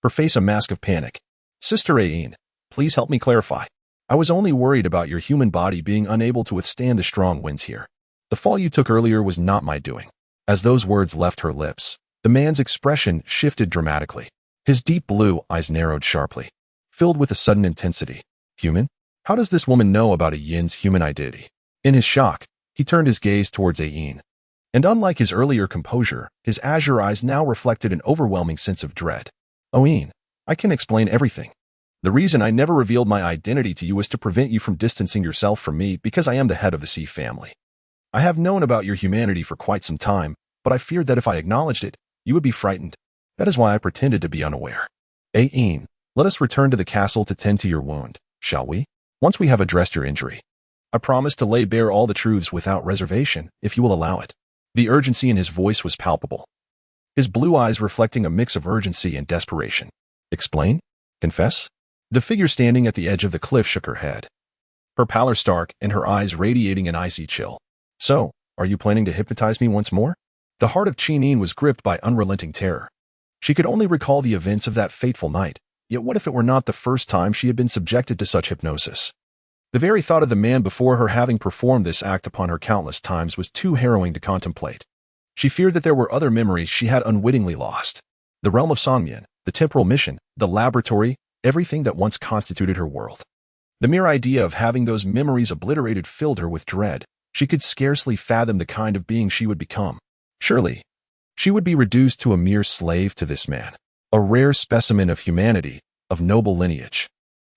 her face a mask of panic. Sister Ain, please help me clarify. I was only worried about your human body being unable to withstand the strong winds here. The fall you took earlier was not my doing. As those words left her lips, the man's expression shifted dramatically. His deep blue eyes narrowed sharply, filled with a sudden intensity. Human? How does this woman know about a Yin's human identity? In his shock, he turned his gaze towards Ain. And unlike his earlier composure, his azure eyes now reflected an overwhelming sense of dread. Ain, I can explain everything. The reason I never revealed my identity to you was to prevent you from distancing yourself from me because I am the head of the sea family. I have known about your humanity for quite some time, but I feared that if I acknowledged it, you would be frightened. That is why I pretended to be unaware. Ain, let us return to the castle to tend to your wound, shall we? Once we have addressed your injury. I promise to lay bare all the truths without reservation, if you will allow it. The urgency in his voice was palpable. His blue eyes reflecting a mix of urgency and desperation. Explain? Confess? The figure standing at the edge of the cliff shook her head. Her pallor stark and her eyes radiating an icy chill. So, are you planning to hypnotize me once more? The heart of Chin was gripped by unrelenting terror. She could only recall the events of that fateful night, yet what if it were not the first time she had been subjected to such hypnosis? The very thought of the man before her having performed this act upon her countless times was too harrowing to contemplate. She feared that there were other memories she had unwittingly lost. The realm of Songmyeon, the temporal mission, the laboratory, everything that once constituted her world. The mere idea of having those memories obliterated filled her with dread. She could scarcely fathom the kind of being she would become. Surely, she would be reduced to a mere slave to this man, a rare specimen of humanity, of noble lineage.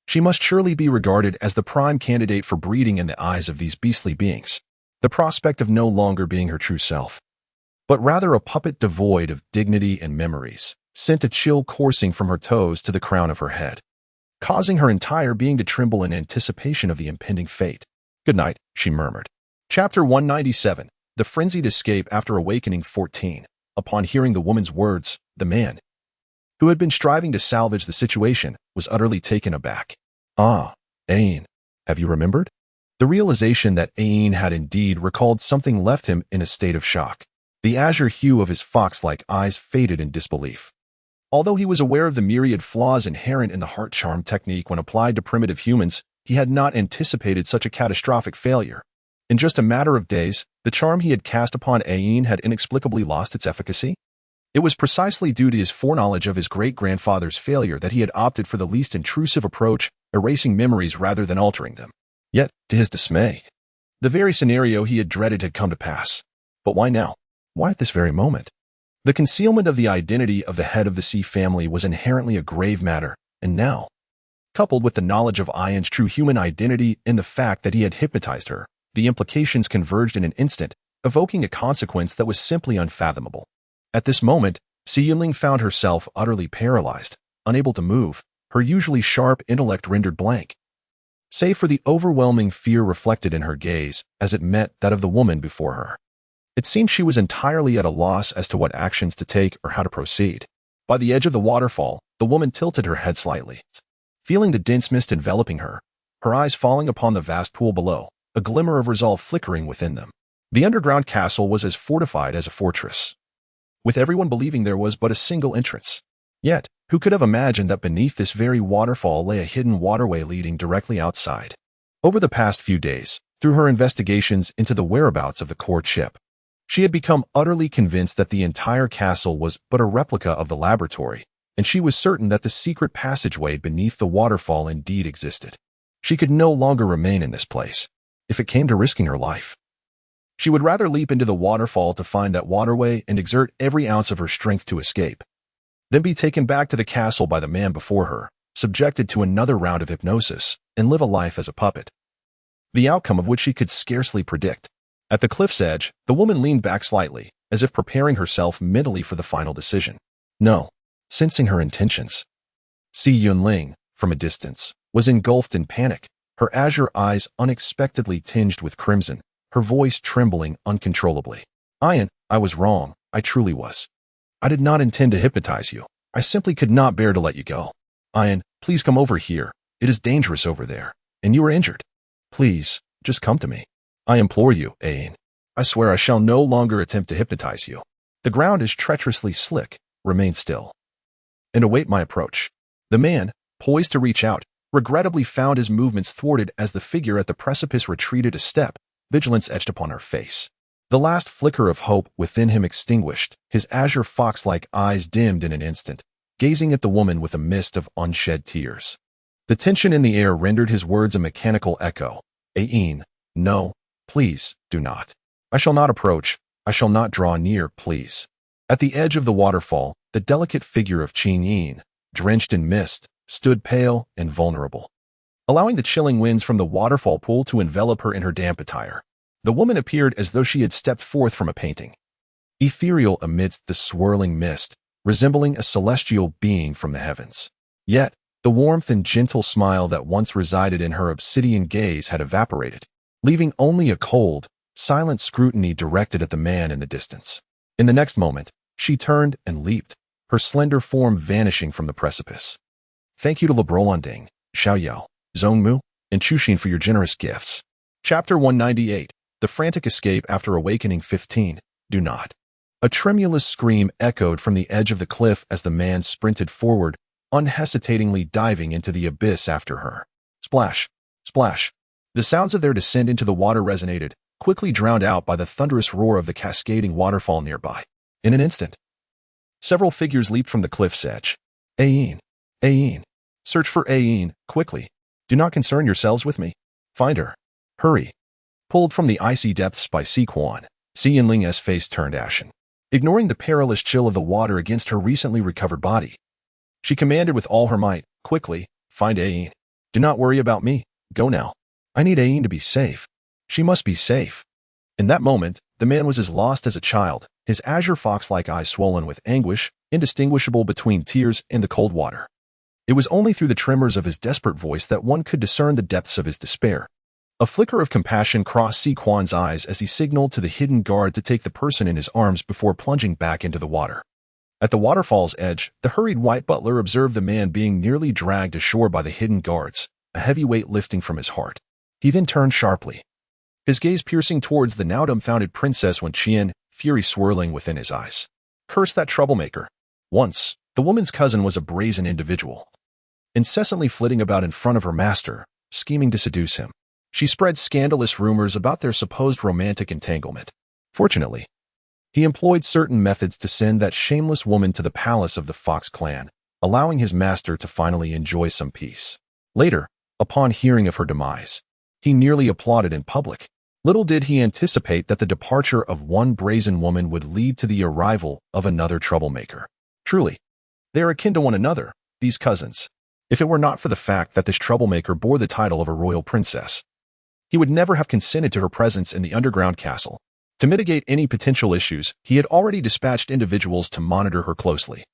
She must surely be regarded as the prime candidate for breeding in the eyes of these beastly beings. The prospect of no longer being her true self, but rather a puppet devoid of dignity and memories, sent a chill coursing from her toes to the crown of her head, causing her entire being to tremble in anticipation of the impending fate. "Good night," she murmured. Chapter 197, The Frenzied Escape After Awakening 14. Upon hearing the woman's words, the man, who had been striving to salvage the situation, was utterly taken aback. Ah, Ain, have you remembered? The realization that Ain had indeed recalled something left him in a state of shock. The azure hue of his fox-like eyes faded in disbelief. Although he was aware of the myriad flaws inherent in the heart charm technique when applied to primitive humans, he had not anticipated such a catastrophic failure. In just a matter of days, the charm he had cast upon Ain had inexplicably lost its efficacy. It was precisely due to his foreknowledge of his great-grandfather's failure that he had opted for the least intrusive approach, erasing memories rather than altering them. Yet, to his dismay, the very scenario he had dreaded had come to pass. But why now? Why at this very moment? The concealment of the identity of the head of the sea family was inherently a grave matter, and now, coupled with the knowledge of Ain's true human identity and the fact that he had hypnotized her, the implications converged in an instant, evoking a consequence that was simply unfathomable. At this moment, Si Yunling found herself utterly paralyzed, unable to move, her usually sharp intellect rendered blank, save for the overwhelming fear reflected in her gaze as it met that of the woman before her. It seemed she was entirely at a loss as to what actions to take or how to proceed. By the edge of the waterfall, the woman tilted her head slightly, feeling the dense mist enveloping her, her eyes falling upon the vast pool below, a glimmer of resolve flickering within them. The underground castle was as fortified as a fortress, with everyone believing there was but a single entrance. Yet, who could have imagined that beneath this very waterfall lay a hidden waterway leading directly outside? Over the past few days, through her investigations into the whereabouts of the core chip, she had become utterly convinced that the entire castle was but a replica of the laboratory, and she was certain that the secret passageway beneath the waterfall indeed existed. She could no longer remain in this place, if it came to risking her life. She would rather leap into the waterfall to find that waterway and exert every ounce of her strength to escape, than be taken back to the castle by the man before her, subjected to another round of hypnosis, and live a life as a puppet, the outcome of which she could scarcely predict. At the cliff's edge, the woman leaned back slightly, as if preparing herself mentally for the final decision. No, sensing her intentions, Si Yunling, from a distance, was engulfed in panic, her azure eyes unexpectedly tinged with crimson, her voice trembling uncontrollably. "Ain, I was wrong, I truly was. I did not intend to hypnotize you. I simply could not bear to let you go. Ain, please come over here. It is dangerous over there, and you are injured. Please, just come to me. I implore you, Ain. I swear I shall no longer attempt to hypnotize you. The ground is treacherously slick. Remain still and await my approach." The man, poised to reach out, regrettably found his movements thwarted as the figure at the precipice retreated a step, vigilance etched upon her face. The last flicker of hope within him extinguished, his azure fox-like eyes dimmed in an instant, gazing at the woman with a mist of unshed tears. The tension in the air rendered his words a mechanical echo. "Ain, no, please, do not. I shall not approach, I shall not draw near, please." At the edge of the waterfall, the delicate figure of Qing Yin, drenched in mist, stood pale and vulnerable, allowing the chilling winds from the waterfall pool to envelop her in her damp attire. The woman appeared as though she had stepped forth from a painting, ethereal amidst the swirling mist, resembling a celestial being from the heavens. Yet, the warmth and gentle smile that once resided in her obsidian gaze had evaporated, leaving only a cold, silent scrutiny directed at the man in the distance. In the next moment, she turned and leaped, her slender form vanishing from the precipice. Thank you to Lebrolanding, Xiaoyao, Zhongmu, and Chuxin for your generous gifts. Chapter 198. The Frantic Escape After Awakening 15. Do not. A tremulous scream echoed from the edge of the cliff as the man sprinted forward, unhesitatingly diving into the abyss after her. Splash! Splash! The sounds of their descent into the water resonated, quickly drowned out by the thunderous roar of the cascading waterfall nearby. In an instant, several figures leaped from the cliff's edge. Ayin! Ayin! Search for Ayin, quickly. Do not concern yourselves with me. Find her. Hurry. Pulled from the icy depths by Si Quan, Si Yinling's face turned ashen. Ignoring the perilous chill of the water against her recently recovered body, she commanded with all her might, quickly, find Ayin. Do not worry about me. Go now. I need Ayin to be safe. She must be safe. In that moment, the man was as lost as a child, his azure fox-like eyes swollen with anguish, indistinguishable between tears and the cold water. It was only through the tremors of his desperate voice that one could discern the depths of his despair. A flicker of compassion crossed Si Quan's eyes as he signaled to the hidden guard to take the person in his arms before plunging back into the water. At the waterfall's edge, the hurried white butler observed the man being nearly dragged ashore by the hidden guards, a heavy weight lifting from his heart. He then turned sharply, his gaze piercing towards the now dumbfounded Princess Wenqian, fury swirling within his eyes. Curse that troublemaker. Once, the woman's cousin was a brazen individual, incessantly flitting about in front of her master, scheming to seduce him. She spread scandalous rumors about their supposed romantic entanglement. Fortunately, he employed certain methods to send that shameless woman to the palace of the Fox clan, allowing his master to finally enjoy some peace. Later, upon hearing of her demise, he nearly applauded in public. Little did he anticipate that the departure of one brazen woman would lead to the arrival of another troublemaker. Truly, they are akin to one another, these cousins. If it were not for the fact that this troublemaker bore the title of a royal princess, he would never have consented to her presence in the underground castle. To mitigate any potential issues, he had already dispatched individuals to monitor her closely,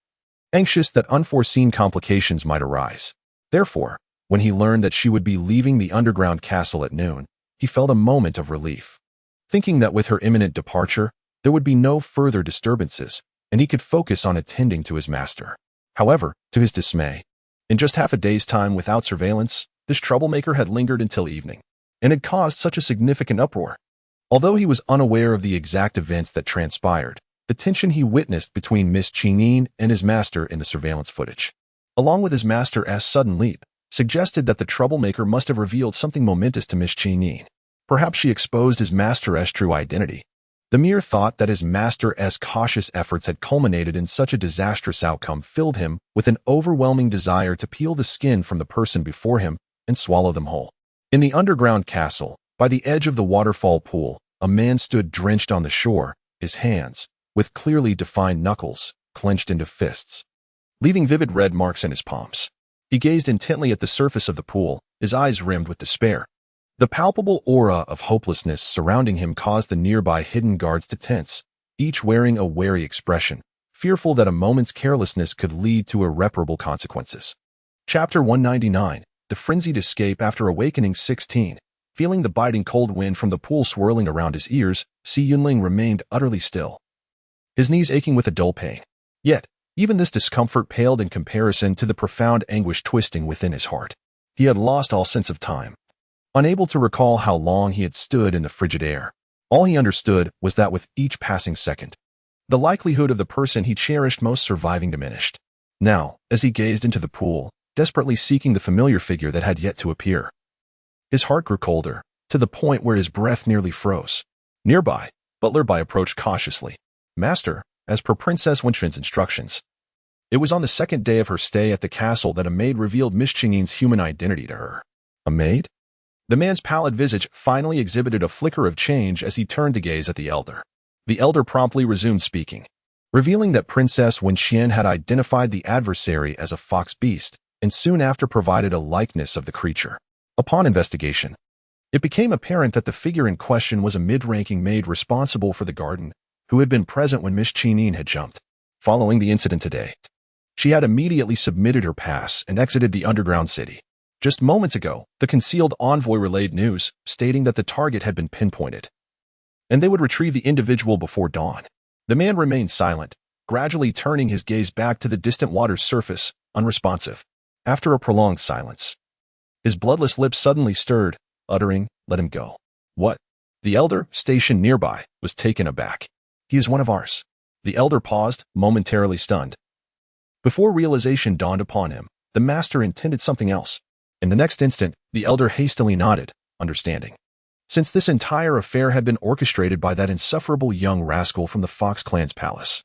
anxious that unforeseen complications might arise. Therefore, when he learned that she would be leaving the underground castle at noon, he felt a moment of relief, thinking that with her imminent departure, there would be no further disturbances, and he could focus on attending to his master. However, to his dismay, in just half a day's time without surveillance, this troublemaker had lingered until evening, and had caused such a significant uproar. Although he was unaware of the exact events that transpired, the tension he witnessed between Miss Qingyin and his master in the surveillance footage, along with his master's sudden leap, suggested that the troublemaker must have revealed something momentous to Miss Qingyin. Perhaps she exposed his master's true identity. The mere thought that his master's cautious efforts had culminated in such a disastrous outcome filled him with an overwhelming desire to peel the skin from the person before him and swallow them whole. In the underground castle, by the edge of the waterfall pool, a man stood drenched on the shore, his hands, with clearly defined knuckles, clenched into fists, leaving vivid red marks in his palms. He gazed intently at the surface of the pool, his eyes rimmed with despair. The palpable aura of hopelessness surrounding him caused the nearby hidden guards to tense, each wearing a wary expression, fearful that a moment's carelessness could lead to irreparable consequences. Chapter 199. The Frenzied Escape After Awakening 16. Feeling the biting cold wind from the pool swirling around his ears, Si Yunling remained utterly still, his knees aching with a dull pain. Yet, even this discomfort paled in comparison to the profound anguish twisting within his heart. He had lost all sense of time, unable to recall how long he had stood in the frigid air. All he understood was that with each passing second, the likelihood of the person he cherished most surviving diminished. Now, as he gazed into the pool, desperately seeking the familiar figure that had yet to appear, his heart grew colder, to the point where his breath nearly froze. Nearby, Butler Bai approached cautiously. Master, as per Princess Wenqian's instructions. It was on the second day of her stay at the castle that a maid revealed Miss Qingyin's human identity to her. A maid? The man's pallid visage finally exhibited a flicker of change as he turned to gaze at the elder. The elder promptly resumed speaking, revealing that Princess Wenqian had identified the adversary as a fox beast, and soon after provided a likeness of the creature. Upon investigation, it became apparent that the figure in question was a mid-ranking maid responsible for the garden, who had been present when Miss Chenine had jumped. Following the incident today, she had immediately submitted her pass and exited the underground city. Just moments ago, the concealed envoy relayed news, stating that the target had been pinpointed, and they would retrieve the individual before dawn. The man remained silent, gradually turning his gaze back to the distant water's surface, unresponsive. After a prolonged silence, his bloodless lips suddenly stirred, uttering, "Let him go." "What?" The elder, stationed nearby, was taken aback. "He is one of ours." The elder paused, momentarily stunned. Before realization dawned upon him, the master intended something else. In the next instant, the elder hastily nodded, understanding. Since this entire affair had been orchestrated by that insufferable young rascal from the Fox clan's palace,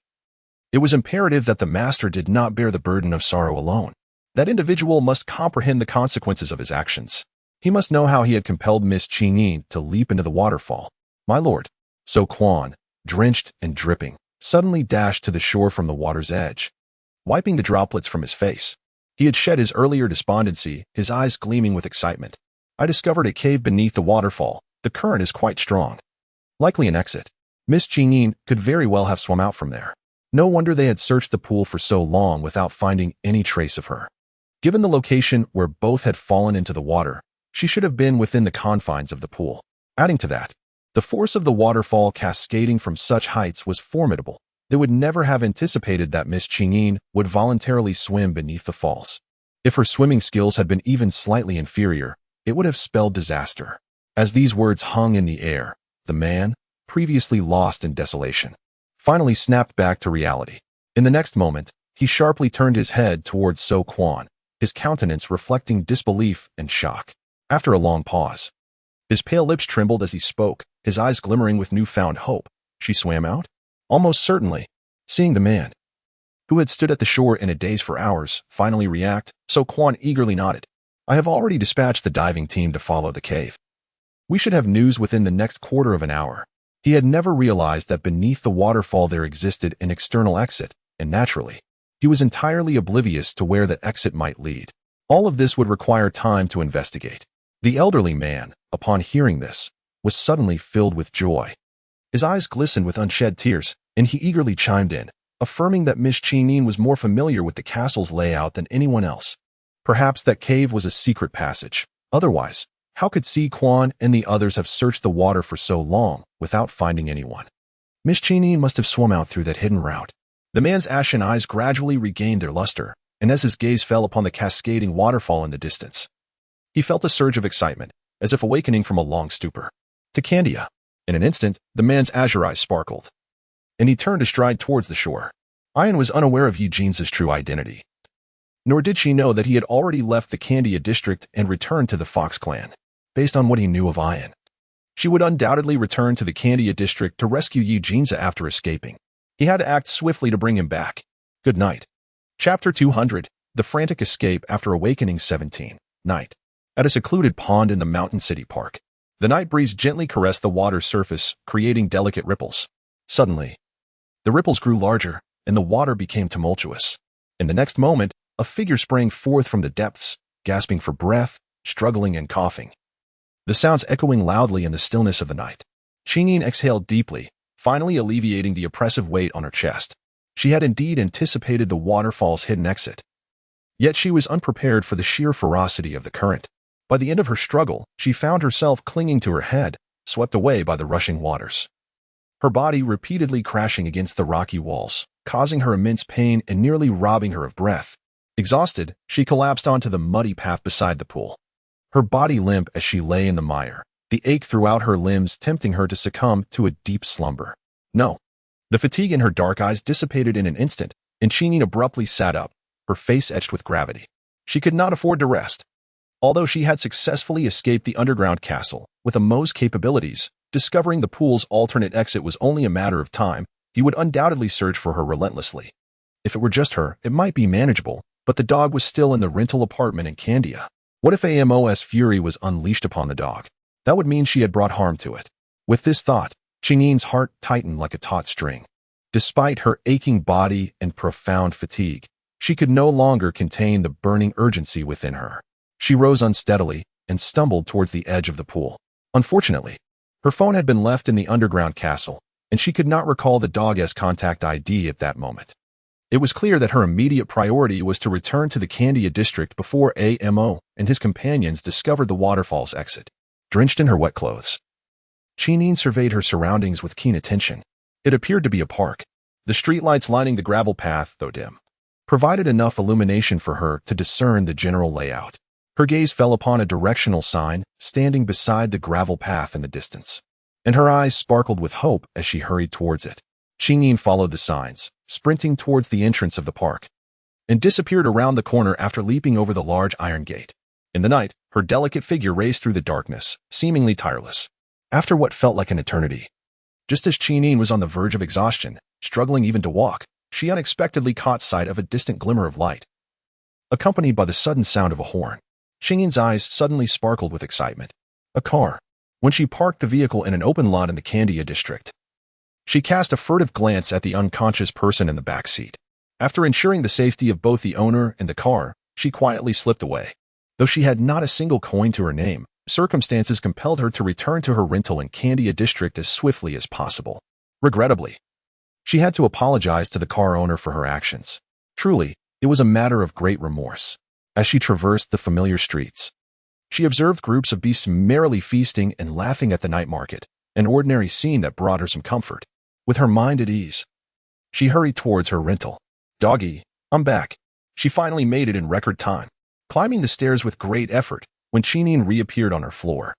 it was imperative that the master did not bear the burden of sorrow alone. That individual must comprehend the consequences of his actions. He must know how he had compelled Miss Chenine to leap into the waterfall. "My lord." So Quan, drenched and dripping, suddenly dashed to the shore from the water's edge, wiping the droplets from his face. He had shed his earlier despondency, his eyes gleaming with excitement. "I discovered a cave beneath the waterfall. The current is quite strong. Likely an exit. Miss Chenine could very well have swum out from there. No wonder they had searched the pool for so long without finding any trace of her. Given the location where both had fallen into the water, she should have been within the confines of the pool." Adding to that, the force of the waterfall cascading from such heights was formidable. They would never have anticipated that Miss Chenine would voluntarily swim beneath the falls. If her swimming skills had been even slightly inferior, it would have spelled disaster. As these words hung in the air, the man, previously lost in desolation, finally snapped back to reality. In the next moment, he sharply turned his head towards So Quan, his countenance reflecting disbelief and shock. After a long pause, his pale lips trembled as he spoke, his eyes glimmering with newfound hope. "She swam out?" "Almost certainly." Seeing the man, who had stood at the shore in a daze for hours, finally react, So Quan eagerly nodded. "I have already dispatched the diving team to follow the cave. We should have news within the next quarter of an hour." He had never realized that beneath the waterfall there existed an external exit, and naturally, he was entirely oblivious to where that exit might lead. All of this would require time to investigate. The elderly man, upon hearing this, was suddenly filled with joy. His eyes glistened with unshed tears, and he eagerly chimed in, affirming that Miss Chenine was more familiar with the castle's layout than anyone else. Perhaps that cave was a secret passage. Otherwise, how could Si Quan and the others have searched the water for so long without finding anyone? Miss Chenine must have swum out through that hidden route. The man's ashen eyes gradually regained their luster, and as his gaze fell upon the cascading waterfall in the distance, he felt a surge of excitement, as if awakening from a long stupor. "To Candia." In an instant, the man's azure eyes sparkled, and he turned to stride towards the shore. Ian was unaware of Eugene's true identity, nor did she know that he had already left the Candia district and returned to the Fox clan. Based on what he knew of Ian, she would undoubtedly return to the Candia district to rescue Eugene after escaping. He had to act swiftly to bring him back. Good night. Chapter 200, The Frantic Escape After Awakening 17, Night. At a secluded pond in the Mountain City Park, the night breeze gently caressed the water's surface, creating delicate ripples. Suddenly, the ripples grew larger, and the water became tumultuous. In the next moment, a figure sprang forth from the depths, gasping for breath, struggling and coughing, the sounds echoing loudly in the stillness of the night. Chenine exhaled deeply, finally alleviating the oppressive weight on her chest. She had indeed anticipated the waterfall's hidden exit. Yet she was unprepared for the sheer ferocity of the current. By the end of her struggle, she found herself clinging to her head, swept away by the rushing waters. Her body repeatedly crashing against the rocky walls, causing her immense pain and nearly robbing her of breath. Exhausted, she collapsed onto the muddy path beside the pool, her body limp as she lay in the mire, the ache throughout her limbs tempting her to succumb to a deep slumber. No. The fatigue in her dark eyes dissipated in an instant, and Chenine abruptly sat up, her face etched with gravity. She could not afford to rest. Although she had successfully escaped the underground castle, with Amo's capabilities, discovering the pool's alternate exit was only a matter of time. He would undoubtedly search for her relentlessly. If it were just her, it might be manageable, but the dog was still in the rental apartment in Candia. What if Amo's fury was unleashed upon the dog? That would mean she had brought harm to it. With this thought, Chenine's heart tightened like a taut string. Despite her aching body and profound fatigue, She could no longer contain the burning urgency within her. She rose unsteadily and stumbled towards the edge of the pool. Unfortunately, her phone had been left in the underground castle, and she could not recall the dog's contact ID at that moment. It was clear that her immediate priority was to return to the Candia district before Amo and his companions discovered the waterfall's exit. Drenched in her wet clothes, Chinyin surveyed her surroundings with keen attention. It appeared to be a park. The streetlights lining the gravel path, though dim, provided enough illumination for her to discern the general layout. Her gaze fell upon a directional sign standing beside the gravel path in the distance, and her eyes sparkled with hope as she hurried towards it. Chinyin followed the signs, sprinting towards the entrance of the park, and disappeared around the corner after leaping over the large iron gate. In the night, her delicate figure raced through the darkness, seemingly tireless. After what felt like an eternity, just as Chinyin was on the verge of exhaustion, struggling even to walk, she unexpectedly caught sight of a distant glimmer of light, accompanied by the sudden sound of a horn. Chinyin's eyes suddenly sparkled with excitement. A car. When she parked the vehicle in an open lot in the Candia district, she cast a furtive glance at the unconscious person in the back seat. After ensuring the safety of both the owner and the car, she quietly slipped away. Though she had not a single coin to her name, circumstances compelled her to return to her rental in Candia district as swiftly as possible. Regrettably, she had to apologize to the car owner for her actions. Truly, it was a matter of great remorse. As she traversed the familiar streets, she observed groups of beasts merrily feasting and laughing at the night market, an ordinary scene that brought her some comfort. With her mind at ease, she hurried towards her rental. "Doggy, I'm back." She finally made it in record time, climbing the stairs with great effort when Chinyin reappeared on her floor.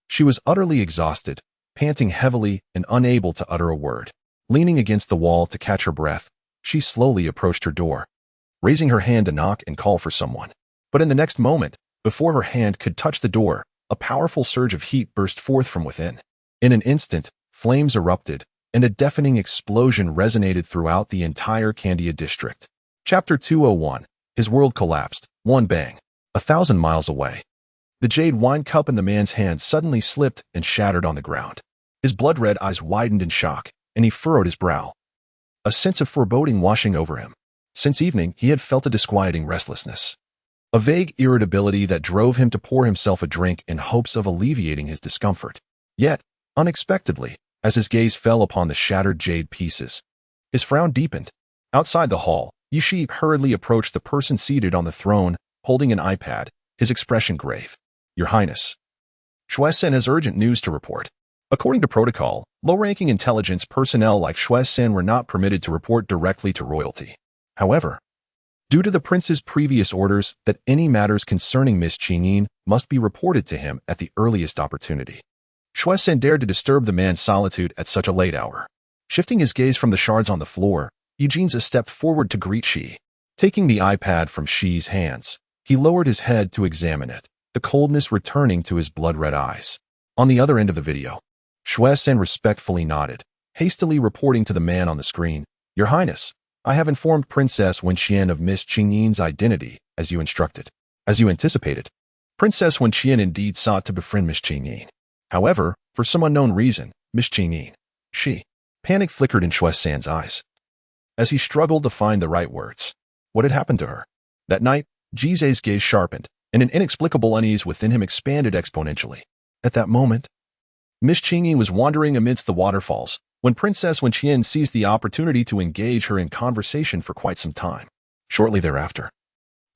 She was utterly exhausted, panting heavily and unable to utter a word. Leaning against the wall to catch her breath, she slowly approached her door, raising her hand to knock and call for someone. But in the next moment, before her hand could touch the door, a powerful surge of heat burst forth from within. In an instant, flames erupted, and a deafening explosion resonated throughout the entire Candia district. Chapter 201. His world collapsed. One bang. 1,000 miles away. The jade wine cup in the man's hand suddenly slipped and shattered on the ground. His blood-red eyes widened in shock, and he furrowed his brow, a sense of foreboding washing over him. Since evening, he had felt a disquieting restlessness, a vague irritability that drove him to pour himself a drink in hopes of alleviating his discomfort. Yet, unexpectedly, as his gaze fell upon the shattered jade pieces, his frown deepened. Outside the hall, Yishi hurriedly approached the person seated on the throne, holding an iPad, his expression grave. "Your Highness, Shuai-sen has urgent news to report." According to protocol, low-ranking intelligence personnel like Shuai-sen were not permitted to report directly to royalty. However, due to the prince's previous orders that any matters concerning Miss Chinyin must be reported to him at the earliest opportunity, Shuai-sen dared to disturb the man's solitude at such a late hour. Shifting his gaze from the shards on the floor, Eugene stepped forward to greet Shi. Taking the iPad from Shi's hands, he lowered his head to examine it, the coldness returning to his blood-red eyes. On the other end of the video, Shuai-sen respectfully nodded, hastily reporting to the man on the screen, "Your Highness, I have informed Princess Wenxian of Miss Chingyin's identity, as you instructed." As you anticipated, Princess Wenxian indeed sought to befriend Miss Chinyin. However, for some unknown reason, Miss Chinyin, panic flickered in Shuai-sen's eyes, as he struggled to find the right words. What had happened to her? That night, Jize's gaze sharpened, and an inexplicable unease within him expanded exponentially. At that moment, Miss Chinyin was wandering amidst the waterfalls when Princess Wenxian seized the opportunity to engage her in conversation for quite some time. Shortly thereafter,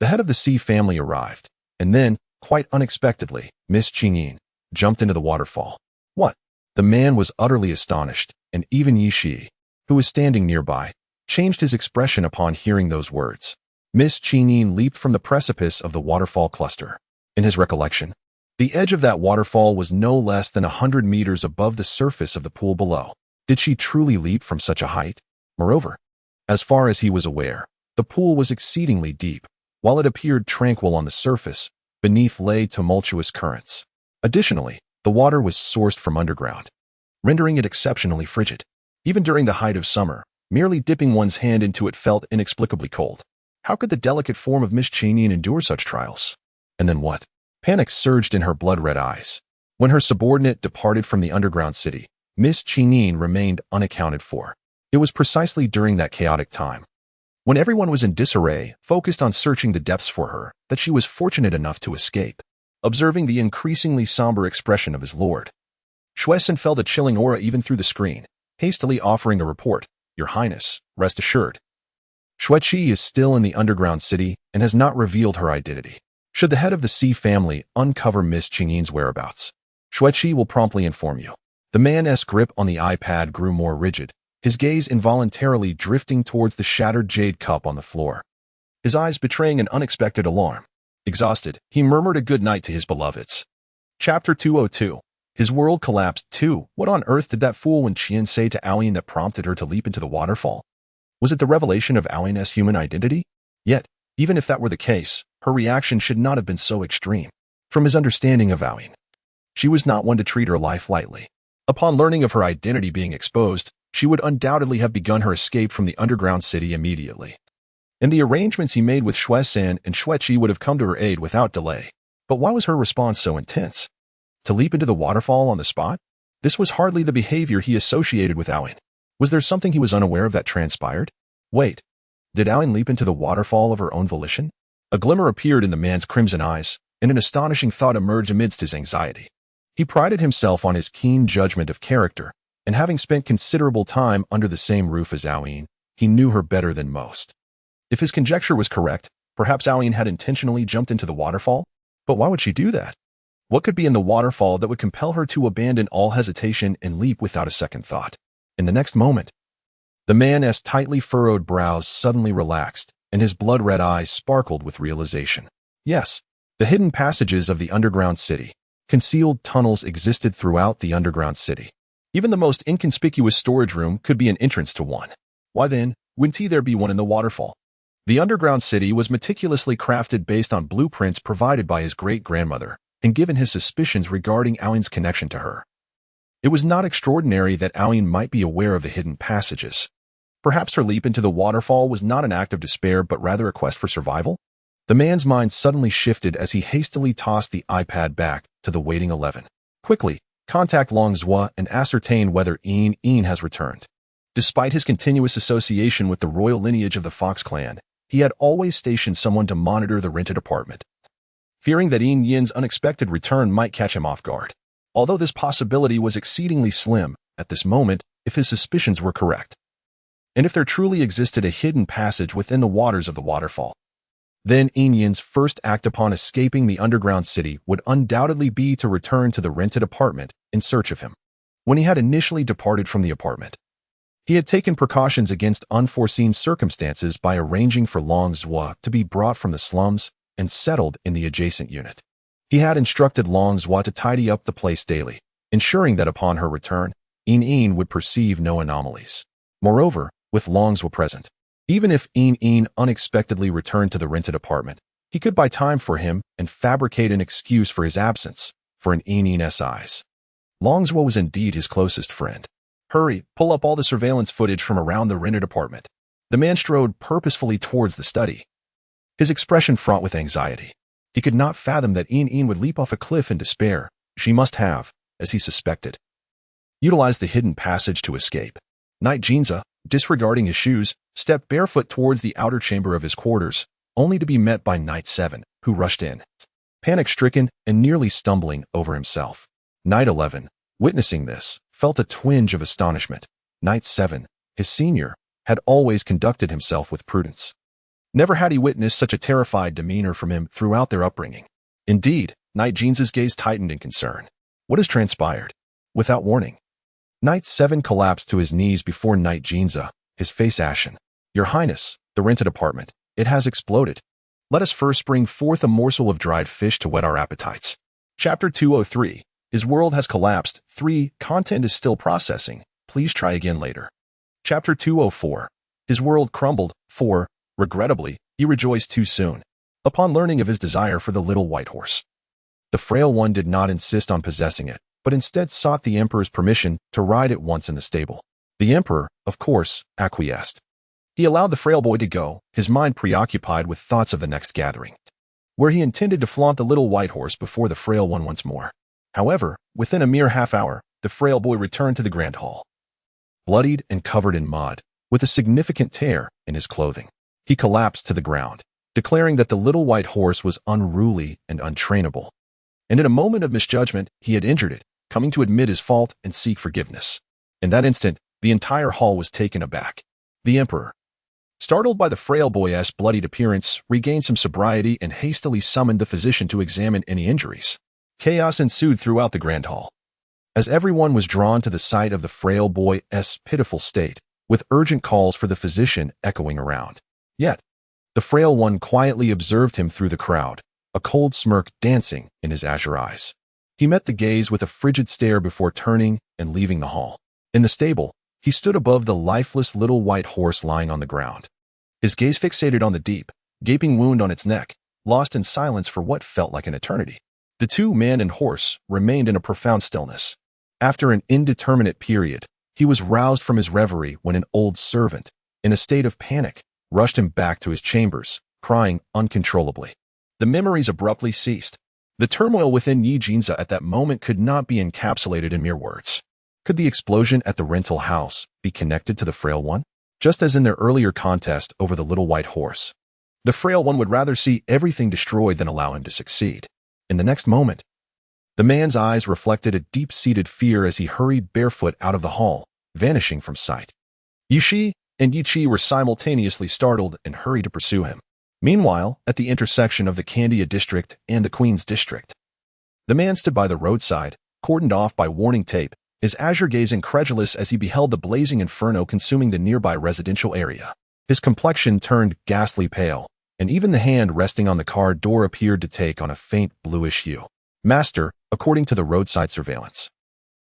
the head of the Sea family arrived, and then, quite unexpectedly, Miss Chinyin jumped into the waterfall. "What?" The man was utterly astonished, and even Yishi, who was standing nearby, changed his expression upon hearing those words. Miss Chinyin leaped from the precipice of the waterfall cluster. In his recollection, the edge of that waterfall was no less than 100 meters above the surface of the pool below. Did she truly leap from such a height? Moreover, as far as he was aware, the pool was exceedingly deep. While it appeared tranquil on the surface, beneath lay tumultuous currents. Additionally, the water was sourced from underground, rendering it exceptionally frigid. Even during the height of summer, merely dipping one's hand into it felt inexplicably cold. How could the delicate form of Miss Chinyin endure such trials? And then what? Panic surged in her blood-red eyes. When her subordinate departed from the underground city, Miss Chinyin remained unaccounted for. It was precisely during that chaotic time When everyone was in disarray, focused on searching the depths for her, that she was fortunate enough to escape. Observing the increasingly somber expression of his lord, Schwesen felt a chilling aura even through the screen, hastily offering a report. Your Highness, rest assured. Xueqi is still in the underground city and has not revealed her identity. Should the head of the Xi family uncover Miss Qingyin's whereabouts, Xueqi will promptly inform you. The man's grip on the iPad grew more rigid, his gaze involuntarily drifting towards the shattered jade cup on the floor, his eyes betraying an unexpected alarm. Exhausted, he murmured a good night to his beloveds. Chapter 202. His world collapsed too. What on earth did that fool Wen Qian say to Aoyin that prompted her to leap into the waterfall? Was it the revelation of Aoyin's human identity? Yet, even if that were the case, her reaction should not have been so extreme. From his understanding of Aoyin, she was not one to treat her life lightly. Upon learning of her identity being exposed, she would undoubtedly have begun her escape from the underground city immediately. And the arrangements he made with Xuesan and Xueqi would have come to her aid without delay. But why was her response so intense? To leap into the waterfall on the spot? This was hardly the behavior he associated with Aoyin. Was there something he was unaware of that transpired? Wait, did Aoyin leap into the waterfall of her own volition? A glimmer appeared in the man's crimson eyes, and an astonishing thought emerged amidst his anxiety. He prided himself on his keen judgment of character, and having spent considerable time under the same roof as Aoyin, he knew her better than most. If his conjecture was correct, perhaps Aoyin had intentionally jumped into the waterfall? But why would she do that? What could be in the waterfall that would compel her to abandon all hesitation and leap without a second thought? In the next moment, the man's tightly furrowed brows suddenly relaxed, and his blood-red eyes sparkled with realization. Yes, the hidden passages of the underground city. Concealed tunnels existed throughout the underground city. Even the most inconspicuous storage room could be an entrance to one. Why then, wouldn't there be one in the waterfall? The underground city was meticulously crafted based on blueprints provided by his great-grandmother, and given his suspicions regarding Aoyin's connection to her. It was not extraordinary that Aoyin might be aware of the hidden passages. Perhaps her leap into the waterfall was not an act of despair but rather a quest for survival? The man's mind suddenly shifted as he hastily tossed the iPad back to the waiting 11. Quickly, contact Long Zhua and ascertain whether Yin has returned. Despite his continuous association with the royal lineage of the Fox clan, he had always stationed someone to monitor the rented apartment, fearing that Yin's unexpected return might catch him off guard. Although this possibility was exceedingly slim at this moment if his suspicions were correct, and if there truly existed a hidden passage within the waters of the waterfall, then Yin's first act upon escaping the underground city would undoubtedly be to return to the rented apartment in search of him. When he had initially departed from the apartment, he had taken precautions against unforeseen circumstances by arranging for Long Zhua to be brought from the slums and settled in the adjacent unit. He had instructed Long Zhua to tidy up the place daily, ensuring that upon her return, Yin would perceive no anomalies. Moreover, with Long Zhua present, even if Yin unexpectedly returned to the rented apartment, he could buy time for him and fabricate an excuse for his absence for an Yin's eyes. Long Zhua was indeed his closest friend. Hurry, pull up all the surveillance footage from around the rented apartment. The man strode purposefully towards the study, his expression fraught with anxiety. He could not fathom that Yin would leap off a cliff in despair. She must have, as he suspected, utilized the hidden passage to escape. Knight Jinza, disregarding his shoes, stepped barefoot towards the outer chamber of his quarters, only to be met by Knight 7, who rushed in, panic-stricken and nearly stumbling over himself. Knight 11, witnessing this, felt a twinge of astonishment. Knight 7, his senior, had always conducted himself with prudence. Never had he witnessed such a terrified demeanor from him throughout their upbringing. Indeed, Knight Jinza's gaze tightened in concern. What has transpired? Without warning, Knight 7 collapsed to his knees before Knight Jinza, his face ashen. Your Highness, the rented apartment, it has exploded. Let us first bring forth a morsel of dried fish to whet our appetites. Chapter 203. His world has collapsed. 3. Content is still processing. Please try again later. Chapter 204. His world crumbled. 4. Regrettably, he rejoiced too soon. Upon learning of his desire for the little white horse, the frail one did not insist on possessing it, but instead sought the Emperor's permission to ride it once in the stable. The Emperor, of course, acquiesced. He allowed the frail boy to go, his mind preoccupied with thoughts of the next gathering, where he intended to flaunt the little white horse before the frail one once more. However, within a mere half hour, the frail boy returned to the grand hall, bloodied and covered in mud, with a significant tear in his clothing. He collapsed to the ground, declaring that the little white horse was unruly and untrainable. And in a moment of misjudgment, he had injured it, coming to admit his fault and seek forgiveness. In that instant, the entire hall was taken aback. The emperor, startled by the frail boy's bloodied appearance, regained some sobriety and hastily summoned the physician to examine any injuries. Chaos ensued throughout the grand hall, as everyone was drawn to the sight of the frail boy's pitiful state, with urgent calls for the physician echoing around. Yet, the frail one quietly observed him through the crowd, a cold smirk dancing in his azure eyes. He met the gaze with a frigid stare before turning and leaving the hall. In the stable, he stood above the lifeless little white horse lying on the ground, his gaze fixated on the deep, gaping wound on its neck, lost in silence for what felt like an eternity. The two, man and horse, remained in a profound stillness. After an indeterminate period, he was roused from his reverie when an old servant, in a state of panic, rushed him back to his chambers, crying uncontrollably. The memories abruptly ceased. The turmoil within Yi Jinza at that moment could not be encapsulated in mere words. Could the explosion at the rental house be connected to the frail one? Just as in their earlier contest over the little white horse, the frail one would rather see everything destroyed than allow him to succeed. In the next moment, the man's eyes reflected a deep-seated fear as he hurried barefoot out of the hall, vanishing from sight. Yushi and Yichi were simultaneously startled and hurried to pursue him. Meanwhile, at the intersection of the Candia district and the Queen's district, the man stood by the roadside, cordoned off by warning tape, his azure gaze incredulous as he beheld the blazing inferno consuming the nearby residential area. His complexion turned ghastly pale, and even the hand resting on the car door appeared to take on a faint bluish hue. Master, according to the roadside surveillance,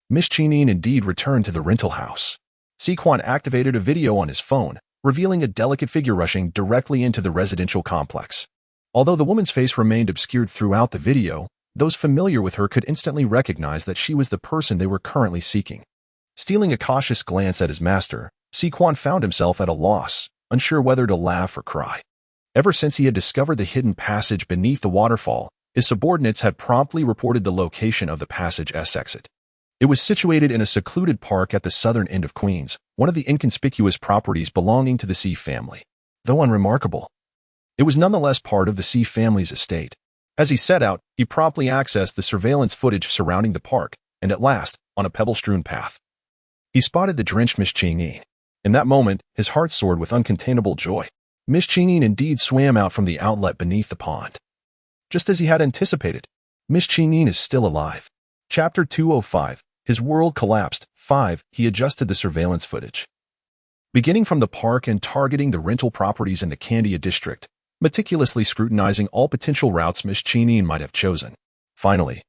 Miss Chinin indeed returned to the rental house. Siquan activated a video on his phone, revealing a delicate figure rushing directly into the residential complex. Although the woman's face remained obscured throughout the video, those familiar with her could instantly recognize that she was the person they were currently seeking. Stealing a cautious glance at his master, Siquan found himself at a loss, unsure whether to laugh or cry. Ever since he had discovered the hidden passage beneath the waterfall, his subordinates had promptly reported the location of the passage's exit. It was situated in a secluded park at the southern end of Queens, one of the inconspicuous properties belonging to the C family. Though unremarkable, it was nonetheless part of the C family's estate. As he set out, he promptly accessed the surveillance footage surrounding the park, and at last, on a pebble-strewn path, he spotted the drenched Miss Chinin. In that moment, his heart soared with uncontainable joy. Miss Chinin indeed swam out from the outlet beneath the pond. Just as he had anticipated, Miss Chinin is still alive. Chapter 205. His world collapsed. 5. He adjusted the surveillance footage, beginning from the park and targeting the rental properties in the Candia district, meticulously scrutinizing all potential routes Miss Chinin might have chosen. Finally,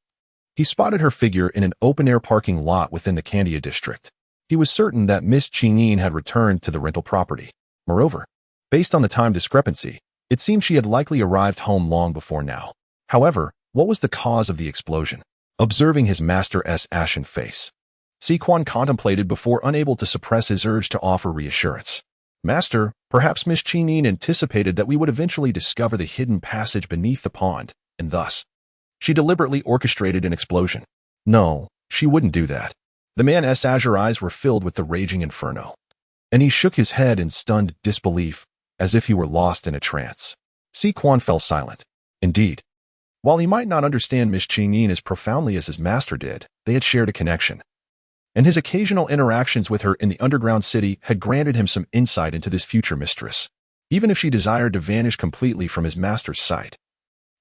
he spotted her figure in an open-air parking lot within the Candia district. He was certain that Miss Chinin had returned to the rental property. Moreover, based on the time discrepancy, it seemed she had likely arrived home long before now. However, what was the cause of the explosion? Observing his master's ashen face, Siquan contemplated before unable to suppress his urge to offer reassurance. Master, perhaps Miss Chinin anticipated that we would eventually discover the hidden passage beneath the pond, and thus, she deliberately orchestrated an explosion. No, she wouldn't do that. The man's azure eyes were filled with the raging inferno, and he shook his head in stunned disbelief, as if he were lost in a trance. Siquan fell silent. Indeed, while he might not understand Miss Chinin as profoundly as his master did, they had shared a connection, and his occasional interactions with her in the underground city had granted him some insight into this future mistress. Even if she desired to vanish completely from his master's sight,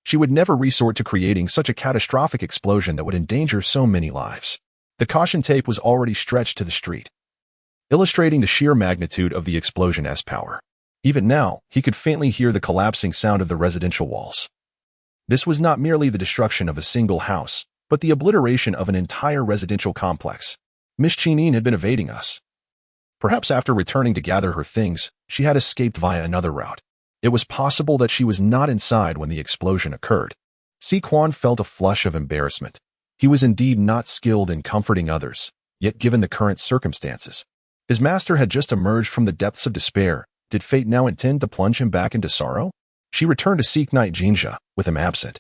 she would never resort to creating such a catastrophic explosion that would endanger so many lives. The caution tape was already stretched to the street, illustrating the sheer magnitude of the explosion's power. Even now, he could faintly hear the collapsing sound of the residential walls. This was not merely the destruction of a single house, but the obliteration of an entire residential complex. Miss Chinin had been evading us. Perhaps after returning to gather her things, she had escaped via another route. It was possible that she was not inside when the explosion occurred. Siquan felt a flush of embarrassment. He was indeed not skilled in comforting others, yet given the current circumstances, his master had just emerged from the depths of despair. Did fate now intend to plunge him back into sorrow? She returned to seek Night Jinja, with him absent.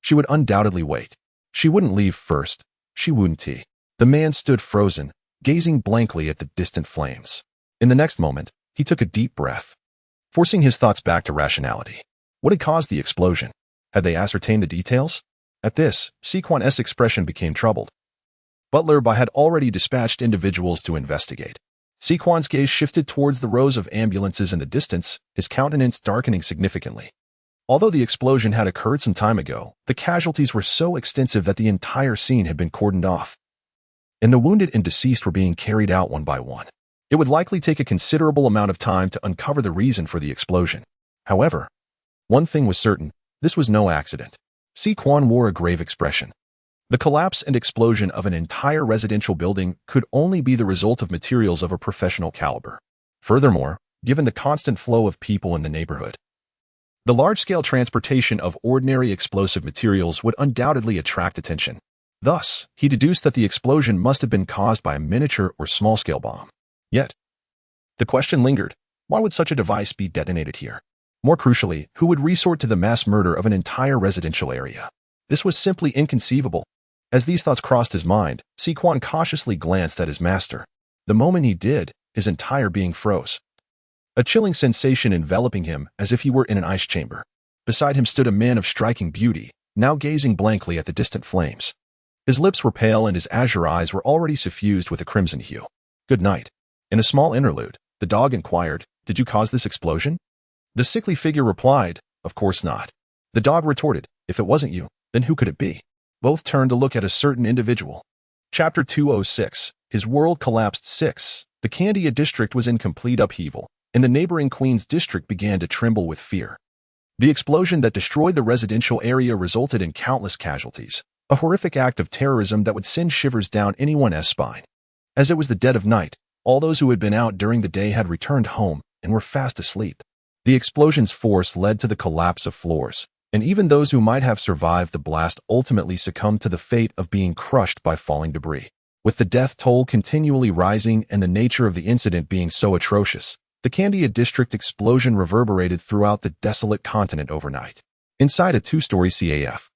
She would undoubtedly wait. She wouldn't leave first. She wouldn't tea. The man stood frozen, gazing blankly at the distant flames. In the next moment, he took a deep breath. forcing his thoughts back to rationality. What had caused the explosion? Had they ascertained the details? At this, Sequan's expression became troubled. Butler had already dispatched individuals to investigate. Sequan's gaze shifted towards the rows of ambulances in the distance, his countenance darkening significantly. Although the explosion had occurred some time ago, the casualties were so extensive that the entire scene had been cordoned off, and the wounded and deceased were being carried out one by one. It would likely take a considerable amount of time to uncover the reason for the explosion. However, one thing was certain: this was no accident. Sequan wore a grave expression. The collapse and explosion of an entire residential building could only be the result of materials of a professional caliber. Furthermore, given the constant flow of people in the neighborhood, the large-scale transportation of ordinary explosive materials would undoubtedly attract attention. Thus, he deduced that the explosion must have been caused by a miniature or small-scale bomb. Yet, the question lingered: why would such a device be detonated here? More crucially, who would resort to the mass murder of an entire residential area? This was simply inconceivable. As these thoughts crossed his mind, Sequan cautiously glanced at his master. The moment he did, his entire being froze. A chilling sensation enveloping him as if he were in an ice chamber. Beside him stood a man of striking beauty, now gazing blankly at the distant flames. His lips were pale and his azure eyes were already suffused with a crimson hue. "Good night." In a small interlude, the dog inquired, "Did you cause this explosion?" The sickly figure replied, "Of course not." The dog retorted, "If it wasn't you, then who could it be?" Both turned to look at a certain individual. Chapter 206. His world collapsed. 6. The Candia district was in complete upheaval, and the neighboring Queens district began to tremble with fear. The explosion that destroyed the residential area resulted in countless casualties, a horrific act of terrorism that would send shivers down anyone's spine. As it was the dead of night, all those who had been out during the day had returned home and were fast asleep. The explosion's force led to the collapse of floors, and even those who might have survived the blast ultimately succumbed to the fate of being crushed by falling debris. With the death toll continually rising and the nature of the incident being so atrocious, the Candia district explosion reverberated throughout the desolate continent overnight. Inside a two-story CAF,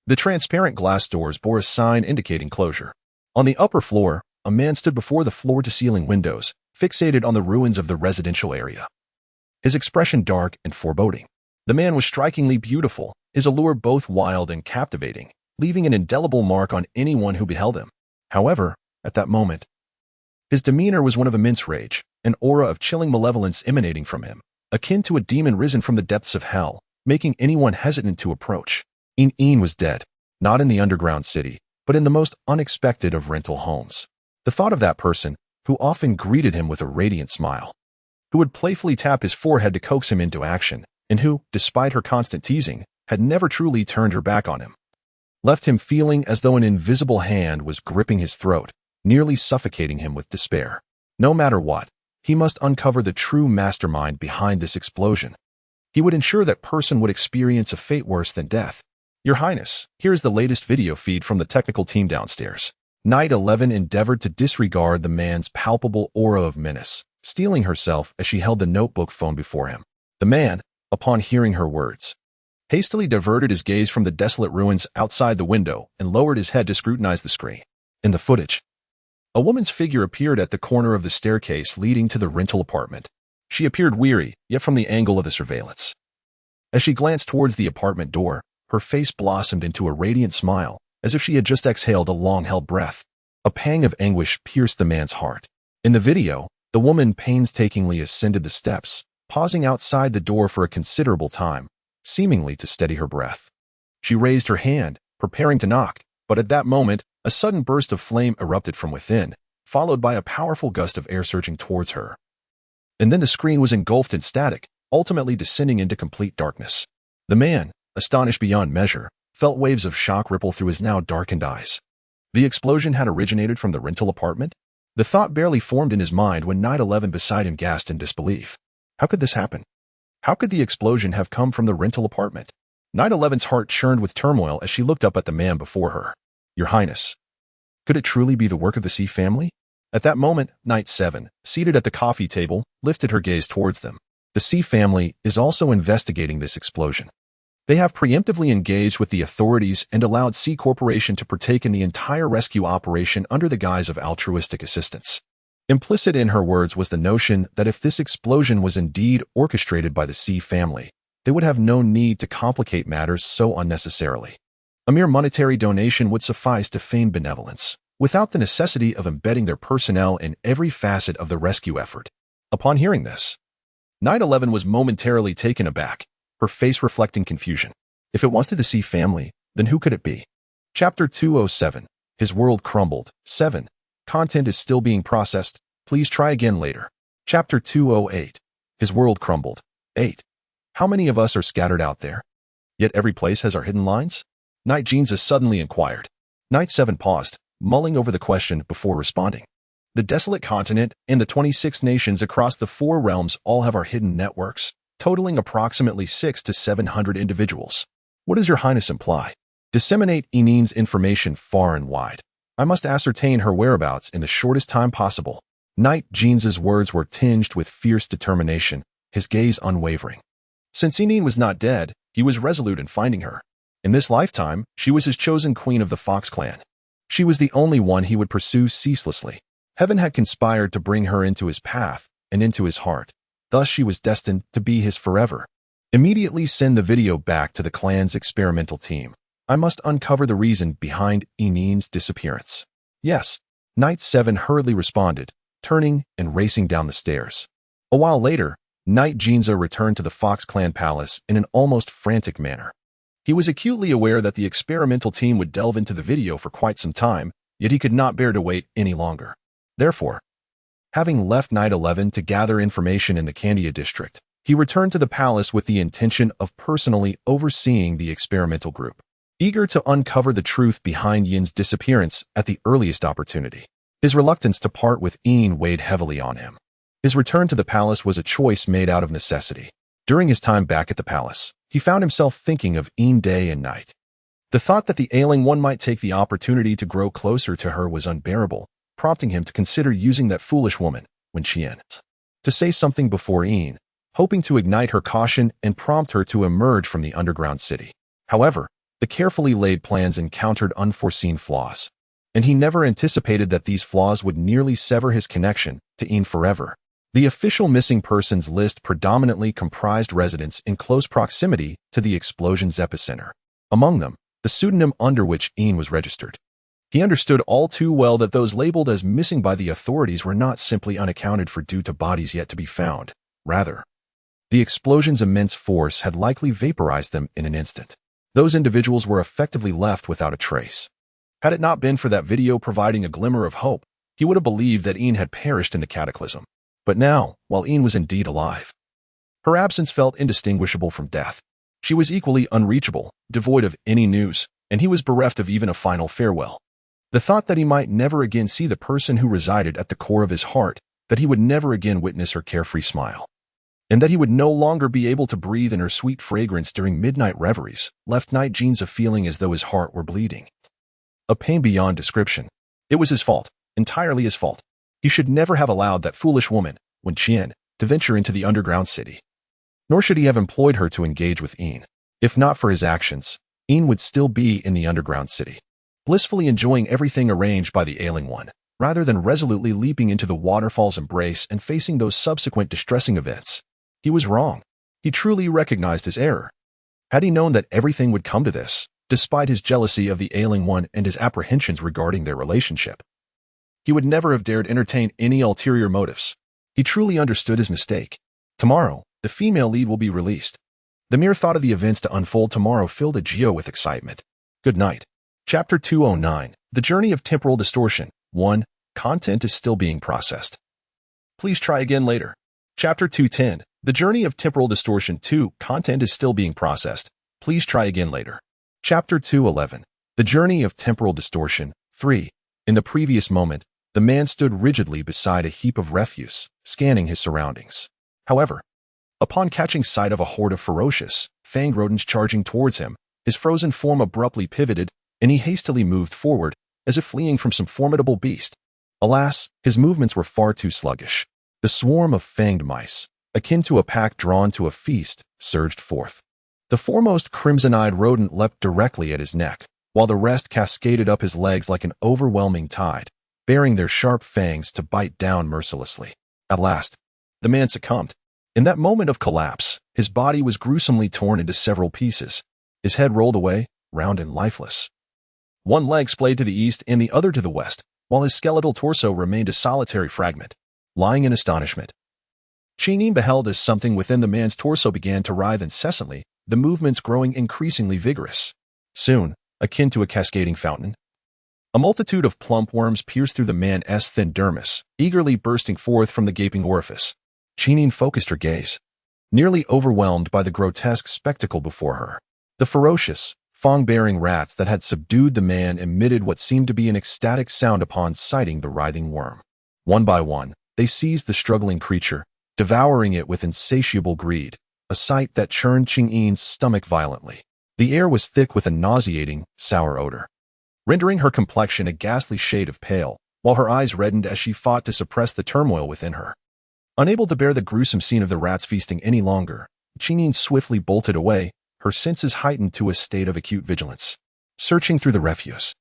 the transparent glass doors bore a sign indicating closure. On the upper floor, a man stood before the floor-to-ceiling windows, fixated on the ruins of the residential area. His expression dark and foreboding. The man was strikingly beautiful, his allure both wild and captivating, leaving an indelible mark on anyone who beheld him. However, at that moment, his demeanor was one of immense rage, an aura of chilling malevolence emanating from him, akin to a demon risen from the depths of hell, making anyone hesitant to approach. Een was dead, not in the underground city, but in the most unexpected of rental homes. The thought of that person, who often greeted him with a radiant smile, who would playfully tap his forehead to coax him into action, and who, despite her constant teasing, had never truly turned her back on him, left him feeling as though an invisible hand was gripping his throat, nearly suffocating him with despair. No matter what, he must uncover the true mastermind behind this explosion. He would ensure that person would experience a fate worse than death. "Your Highness, here is the latest video feed from the technical team downstairs." Night 11 endeavored to disregard the man's palpable aura of menace, steeling herself as she held the notebook phone before him. The man, upon hearing her words, hastily diverted his gaze from the desolate ruins outside the window and lowered his head to scrutinize the screen. In the footage, a woman's figure appeared at the corner of the staircase leading to the rental apartment. She appeared weary, yet from the angle of the surveillance. As she glanced towards the apartment door, her face blossomed into a radiant smile, as if she had just exhaled a long-held breath. A pang of anguish pierced the man's heart. In the video, the woman painstakingly ascended the steps, pausing outside the door for a considerable time, seemingly to steady her breath. She raised her hand, preparing to knock, but at that moment, a sudden burst of flame erupted from within, followed by a powerful gust of air surging towards her. And then the screen was engulfed in static, ultimately descending into complete darkness. The man, astonished beyond measure, felt waves of shock ripple through his now darkened eyes. The explosion had originated from the rental apartment? The thought barely formed in his mind when Night 11 beside him gasped in disbelief. How could this happen? How could the explosion have come from the rental apartment? Night 11's heart churned with turmoil as she looked up at the man before her. "Your Highness, could it truly be the work of the C family?" At that moment, Night 7, seated at the coffee table, lifted her gaze towards them. The C family is also investigating this explosion. They have preemptively engaged with the authorities and allowed C Corporation to partake in the entire rescue operation under the guise of altruistic assistance. Implicit in her words was the notion that if this explosion was indeed orchestrated by the C family, they would have no need to complicate matters so unnecessarily. A mere monetary donation would suffice to feign benevolence, without the necessity of embedding their personnel in every facet of the rescue effort. Upon hearing this, Night 11 was momentarily taken aback, her face reflecting confusion. If it wasn't the C family, then who could it be? Chapter 207. His world crumbled. 7. Content is still being processed. Please try again later. Chapter 208. His world crumbled. 8. How many of us are scattered out there? Yet every place has our hidden lines? Night Jeans suddenly inquired. Night 7 paused, mulling over the question before responding. The desolate continent and the 26 nations across the 4 realms all have our hidden networks, totaling approximately 600 to 700 individuals. What does your highness imply? Disseminate Enin's information far and wide. I must ascertain her whereabouts in the shortest time possible. Night Jeans's words were tinged with fierce determination, his gaze unwavering. Since Enin was not dead, he was resolute in finding her. In this lifetime, she was his chosen queen of the Fox clan. She was the only one he would pursue ceaselessly. Heaven had conspired to bring her into his path and into his heart. Thus she was destined to be his forever. Immediately send the video back to the clan's experimental team. I must uncover the reason behind Enin's disappearance. Yes, Night 7 hurriedly responded, turning and racing down the stairs. A while later, Night Jinza returned to the Fox clan palace in an almost frantic manner. He was acutely aware that the experimental team would delve into the video for quite some time, yet he could not bear to wait any longer. Therefore, having left Night 11 to gather information in the Candia district, he returned to the palace with the intention of personally overseeing the experimental group, eager to uncover the truth behind Yin's disappearance at the earliest opportunity. His reluctance to part with Yin weighed heavily on him. His return to the palace was a choice made out of necessity. During his time back at the palace, he found himself thinking of Yin day and night. The thought that the ailing one might take the opportunity to grow closer to her was unbearable, prompting him to consider using that foolish woman, when she ends, to say something before Yin, hoping to ignite her caution and prompt her to emerge from the underground city. However, the carefully laid plans encountered unforeseen flaws, and he never anticipated that these flaws would nearly sever his connection to Yin forever. The official missing persons list predominantly comprised residents in close proximity to the explosion's epicenter. Among them, the pseudonym under which Yin was registered. He understood all too well that those labeled as missing by the authorities were not simply unaccounted for due to bodies yet to be found. Rather, the explosion's immense force had likely vaporized them in an instant. Those individuals were effectively left without a trace. Had it not been for that video providing a glimmer of hope, he would have believed that Yin had perished in the cataclysm. But now, while Yin was indeed alive, her absence felt indistinguishable from death. She was equally unreachable, devoid of any news, and he was bereft of even a final farewell. The thought that he might never again see the person who resided at the core of his heart, that he would never again witness her carefree smile, and that he would no longer be able to breathe in her sweet fragrance during midnight reveries, left Night Jeans a feeling as though his heart were bleeding. A pain beyond description. It was his fault, entirely his fault. He should never have allowed that foolish woman, Wen Qian, to venture into the underground city. Nor should he have employed her to engage with Yin. If not for his actions, Yin would still be in the underground city, blissfully enjoying everything arranged by the ailing one, rather than resolutely leaping into the waterfall's embrace and facing those subsequent distressing events. He was wrong. He truly recognized his error. Had he known that everything would come to this, despite his jealousy of the ailing one and his apprehensions regarding their relationship, he would never have dared entertain any ulterior motives. He truly understood his mistake. Tomorrow, the female lead will be released. The mere thought of the events to unfold tomorrow filled Agio with excitement. Good night. Chapter 209. The Journey of Temporal Distortion. 1. Content is still being processed. Please try again later. Chapter 210. The Journey of Temporal Distortion. 2. Content is still being processed. Please try again later. Chapter 211. The Journey of Temporal Distortion. 3. In the previous moment, the man stood rigidly beside a heap of refuse, scanning his surroundings. However, upon catching sight of a horde of ferocious, fanged rodents charging towards him, his frozen form abruptly pivoted, and he hastily moved forward, as if fleeing from some formidable beast. Alas, his movements were far too sluggish. The swarm of fanged mice, akin to a pack drawn to a feast, surged forth. The foremost crimson-eyed rodent leapt directly at his neck, while the rest cascaded up his legs like an overwhelming tide, baring their sharp fangs to bite down mercilessly. At last, the man succumbed. In that moment of collapse, his body was gruesomely torn into several pieces. His head rolled away, round and lifeless. One leg splayed to the east and the other to the west, while his skeletal torso remained a solitary fragment, lying in astonishment. Qingyin beheld as something within the man's torso began to writhe incessantly, the movements growing increasingly vigorous. Soon, akin to a cascading fountain, a multitude of plump worms pierced through the man's thin dermis, eagerly bursting forth from the gaping orifice. Qingyin focused her gaze, nearly overwhelmed by the grotesque spectacle before her. The ferocious, fang-bearing rats that had subdued the man emitted what seemed to be an ecstatic sound upon sighting the writhing worm. One by one, they seized the struggling creature, devouring it with insatiable greed, a sight that churned Qingyin's stomach violently. The air was thick with a nauseating, sour odor, rendering her complexion a ghastly shade of pale, while her eyes reddened as she fought to suppress the turmoil within her. Unable to bear the gruesome scene of the rats feasting any longer, Qingyin swiftly bolted away, her senses heightened to a state of acute vigilance. Searching through the refuse,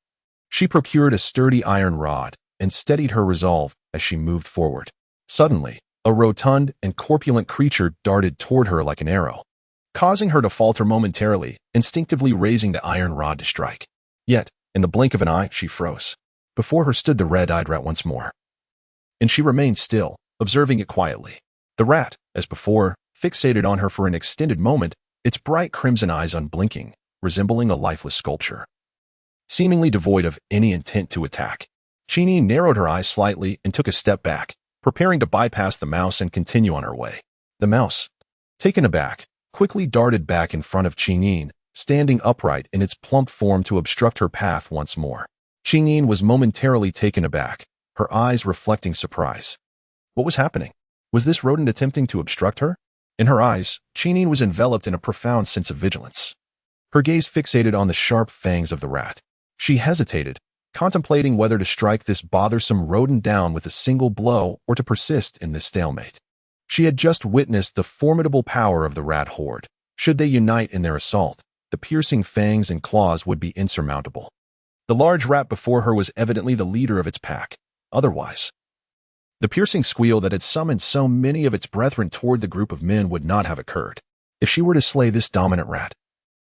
she procured a sturdy iron rod and steadied her resolve as she moved forward. Suddenly, a rotund and corpulent creature darted toward her like an arrow, causing her to falter momentarily, instinctively raising the iron rod to strike. Yet, in the blink of an eye, she froze. Before her stood the red-eyed rat once more, and she remained still, observing it quietly. The rat, as before, fixated on her for an extended moment, its bright crimson eyes unblinking, resembling a lifeless sculpture. Seemingly devoid of any intent to attack, Qingyin narrowed her eyes slightly and took a step back, preparing to bypass the mouse and continue on her way. The mouse, taken aback, quickly darted back in front of Qingyin, standing upright in its plump form to obstruct her path once more. Qingyin was momentarily taken aback, her eyes reflecting surprise. What was happening? Was this rodent attempting to obstruct her? In her eyes, Qingyin was enveloped in a profound sense of vigilance. Her gaze fixated on the sharp fangs of the rat. She hesitated, contemplating whether to strike this bothersome rodent down with a single blow or to persist in this stalemate. She had just witnessed the formidable power of the rat horde. Should they unite in their assault, the piercing fangs and claws would be insurmountable. The large rat before her was evidently the leader of its pack. Otherwise, the piercing squeal that had summoned so many of its brethren toward the group of men would not have occurred. If she were to slay this dominant rat,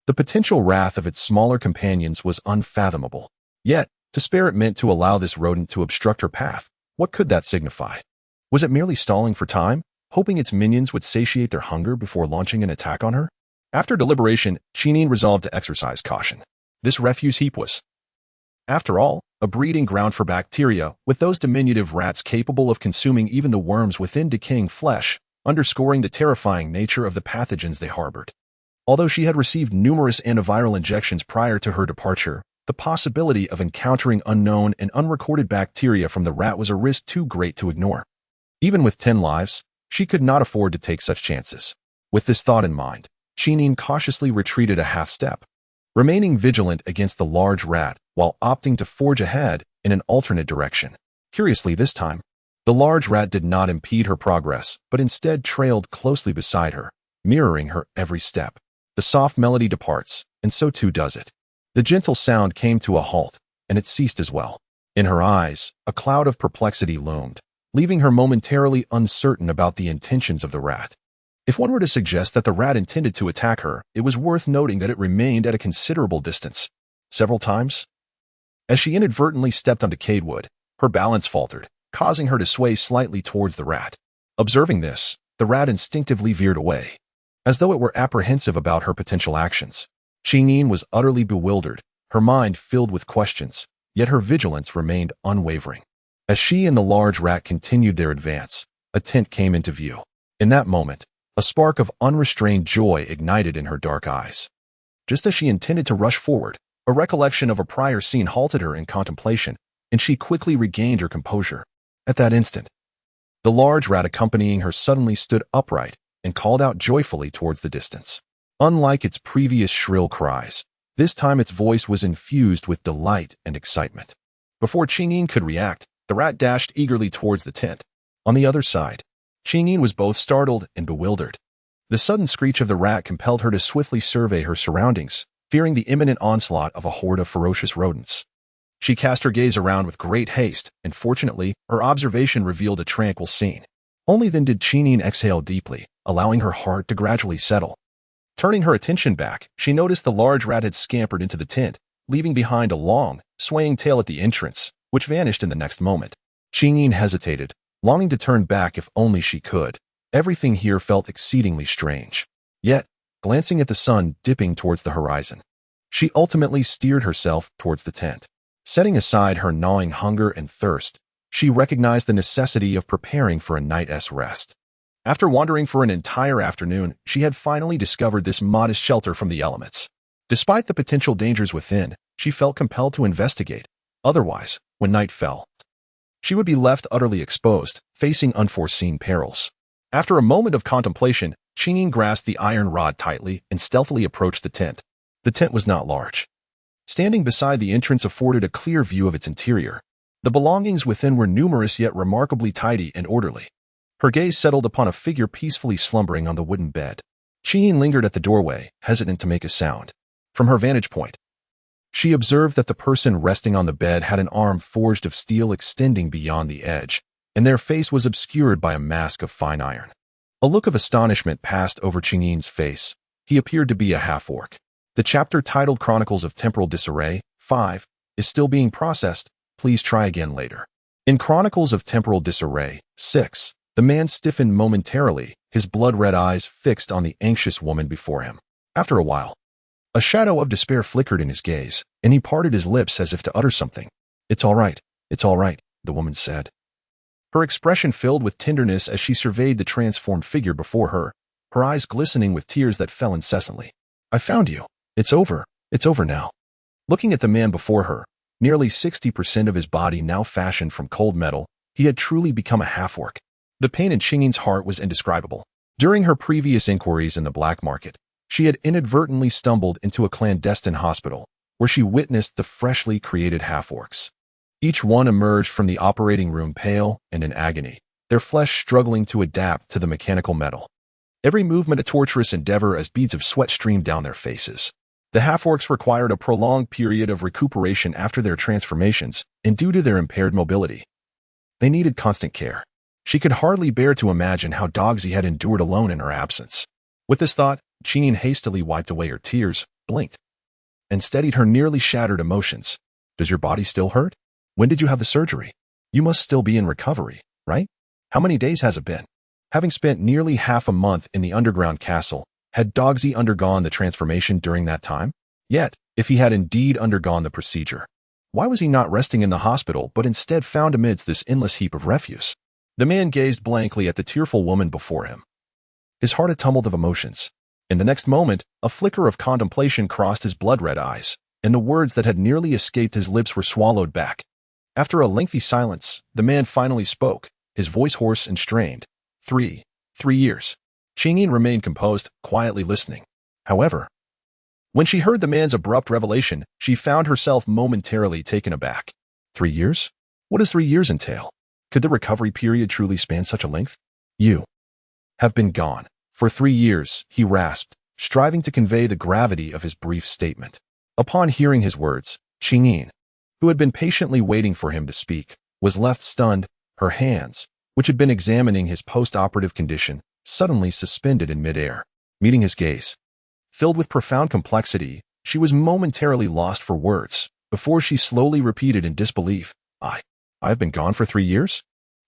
the potential wrath of its smaller companions was unfathomable. Yet, to spare it meant to allow this rodent to obstruct her path. What could that signify? Was it merely stalling for time, hoping its minions would satiate their hunger before launching an attack on her? After deliberation, Qingyin resolved to exercise caution. This refuse heap was, after all, a breeding ground for bacteria, with those diminutive rats capable of consuming even the worms within decaying flesh, underscoring the terrifying nature of the pathogens they harbored. Although she had received numerous antiviral injections prior to her departure, the possibility of encountering unknown and unrecorded bacteria from the rat was a risk too great to ignore. Even with 10 lives, she could not afford to take such chances. With this thought in mind, Qingyin cautiously retreated a half step, remaining vigilant against the large rat while opting to forge ahead in an alternate direction. Curiously this time, the large rat did not impede her progress, but instead trailed closely beside her, mirroring her every step. The soft melody departs, and so too does it. The gentle sound came to a halt, and it ceased as well. In her eyes, a cloud of perplexity loomed, leaving her momentarily uncertain about the intentions of the rat. If one were to suggest that the rat intended to attack her, it was worth noting that it remained at a considerable distance. Several times, as she inadvertently stepped on decayed wood, her balance faltered, causing her to sway slightly towards the rat. Observing this, the rat instinctively veered away, as though it were apprehensive about her potential actions. Qingyin was utterly bewildered, her mind filled with questions, yet her vigilance remained unwavering. As she and the large rat continued their advance, a tent came into view. In that moment, a spark of unrestrained joy ignited in her dark eyes. Just as she intended to rush forward, a recollection of a prior scene halted her in contemplation, and she quickly regained her composure. At that instant, the large rat accompanying her suddenly stood upright and called out joyfully towards the distance. Unlike its previous shrill cries, this time its voice was infused with delight and excitement. Before Qingyin could react, the rat dashed eagerly towards the tent. On the other side, Qingyin was both startled and bewildered. The sudden screech of the rat compelled her to swiftly survey her surroundings, fearing the imminent onslaught of a horde of ferocious rodents. She cast her gaze around with great haste, and fortunately, her observation revealed a tranquil scene. Only then did Chinyin exhale deeply, allowing her heart to gradually settle. Turning her attention back, she noticed the large rat had scampered into the tent, leaving behind a long, swaying tail at the entrance, which vanished in the next moment. Chinyin hesitated, longing to turn back if only she could. Everything here felt exceedingly strange. Yet, glancing at the sun dipping towards the horizon, she ultimately steered herself towards the tent. Setting aside her gnawing hunger and thirst, she recognized the necessity of preparing for a night's rest. After wandering for an entire afternoon, she had finally discovered this modest shelter from the elements. Despite the potential dangers within, she felt compelled to investigate. Otherwise, when night fell, she would be left utterly exposed, facing unforeseen perils. After a moment of contemplation, Chinyin grasped the iron rod tightly and stealthily approached the tent. The tent was not large. Standing beside the entrance afforded a clear view of its interior. The belongings within were numerous yet remarkably tidy and orderly. Her gaze settled upon a figure peacefully slumbering on the wooden bed. Chinyin lingered at the doorway, hesitant to make a sound. From her vantage point, she observed that the person resting on the bed had an arm forged of steel extending beyond the edge, and their face was obscured by a mask of fine iron. A look of astonishment passed over Chinyin's face. He appeared to be a half-orc. The chapter titled Chronicles of Temporal Disarray, 5, is still being processed. Please try again later. In Chronicles of Temporal Disarray, 6, the man stiffened momentarily, his blood-red eyes fixed on the anxious woman before him. After a while, a shadow of despair flickered in his gaze, and he parted his lips as if to utter something. It's all right, the woman said. Her expression filled with tenderness as she surveyed the transformed figure before her, her eyes glistening with tears that fell incessantly. I found you. It's over now. Looking at the man before her, nearly 60% of his body now fashioned from cold metal, he had truly become a half-orc. The pain in Chinyin's heart was indescribable. During her previous inquiries in the black market, she had inadvertently stumbled into a clandestine hospital, where she witnessed the freshly created half-orcs. Each one emerged from the operating room pale and in agony, their flesh struggling to adapt to the mechanical metal. Every movement a torturous endeavor as beads of sweat streamed down their faces. The half-orcs required a prolonged period of recuperation after their transformations, and due to their impaired mobility, they needed constant care. She could hardly bear to imagine how Dogsy had endured alone in her absence. With this thought, Chinyin hastily wiped away her tears, blinked, and steadied her nearly shattered emotions. Does your body still hurt? When did you have the surgery? You must still be in recovery, right? How many days has it been? Having spent nearly half a month in the underground castle, had Dogsy undergone the transformation during that time? Yet, if he had indeed undergone the procedure, why was he not resting in the hospital but instead found amidst this endless heap of refuse? The man gazed blankly at the tearful woman before him, his heart a tumult of emotions. In the next moment, a flicker of contemplation crossed his blood-red eyes, and the words that had nearly escaped his lips were swallowed back. After a lengthy silence, the man finally spoke, his voice hoarse and strained. 3 years. Chinyin remained composed, quietly listening. However, when she heard the man's abrupt revelation, she found herself momentarily taken aback. 3 years? What does 3 years entail? Could the recovery period truly span such a length? You have been gone for 3 years, he rasped, striving to convey the gravity of his brief statement. Upon hearing his words, Chinyin, who had been patiently waiting for him to speak, was left stunned, her hands, which had been examining his post-operative condition, suddenly suspended in midair. Meeting his gaze, filled with profound complexity, she was momentarily lost for words, before she slowly repeated in disbelief, I've been gone for 3 years?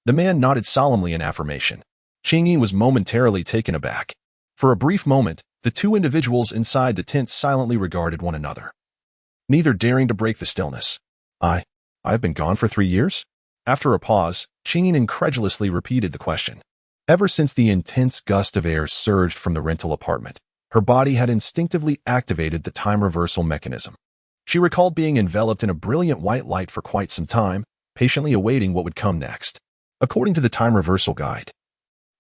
The man nodded solemnly in affirmation. Chinyin was momentarily taken aback. For a brief moment, the two individuals inside the tent silently regarded one another, neither daring to break the stillness. I've been gone for 3 years? After a pause, Chinyin incredulously repeated the question. Ever since the intense gust of air surged from the rental apartment, her body had instinctively activated the time reversal mechanism. She recalled being enveloped in a brilliant white light for quite some time, patiently awaiting what would come next. According to the time reversal guide,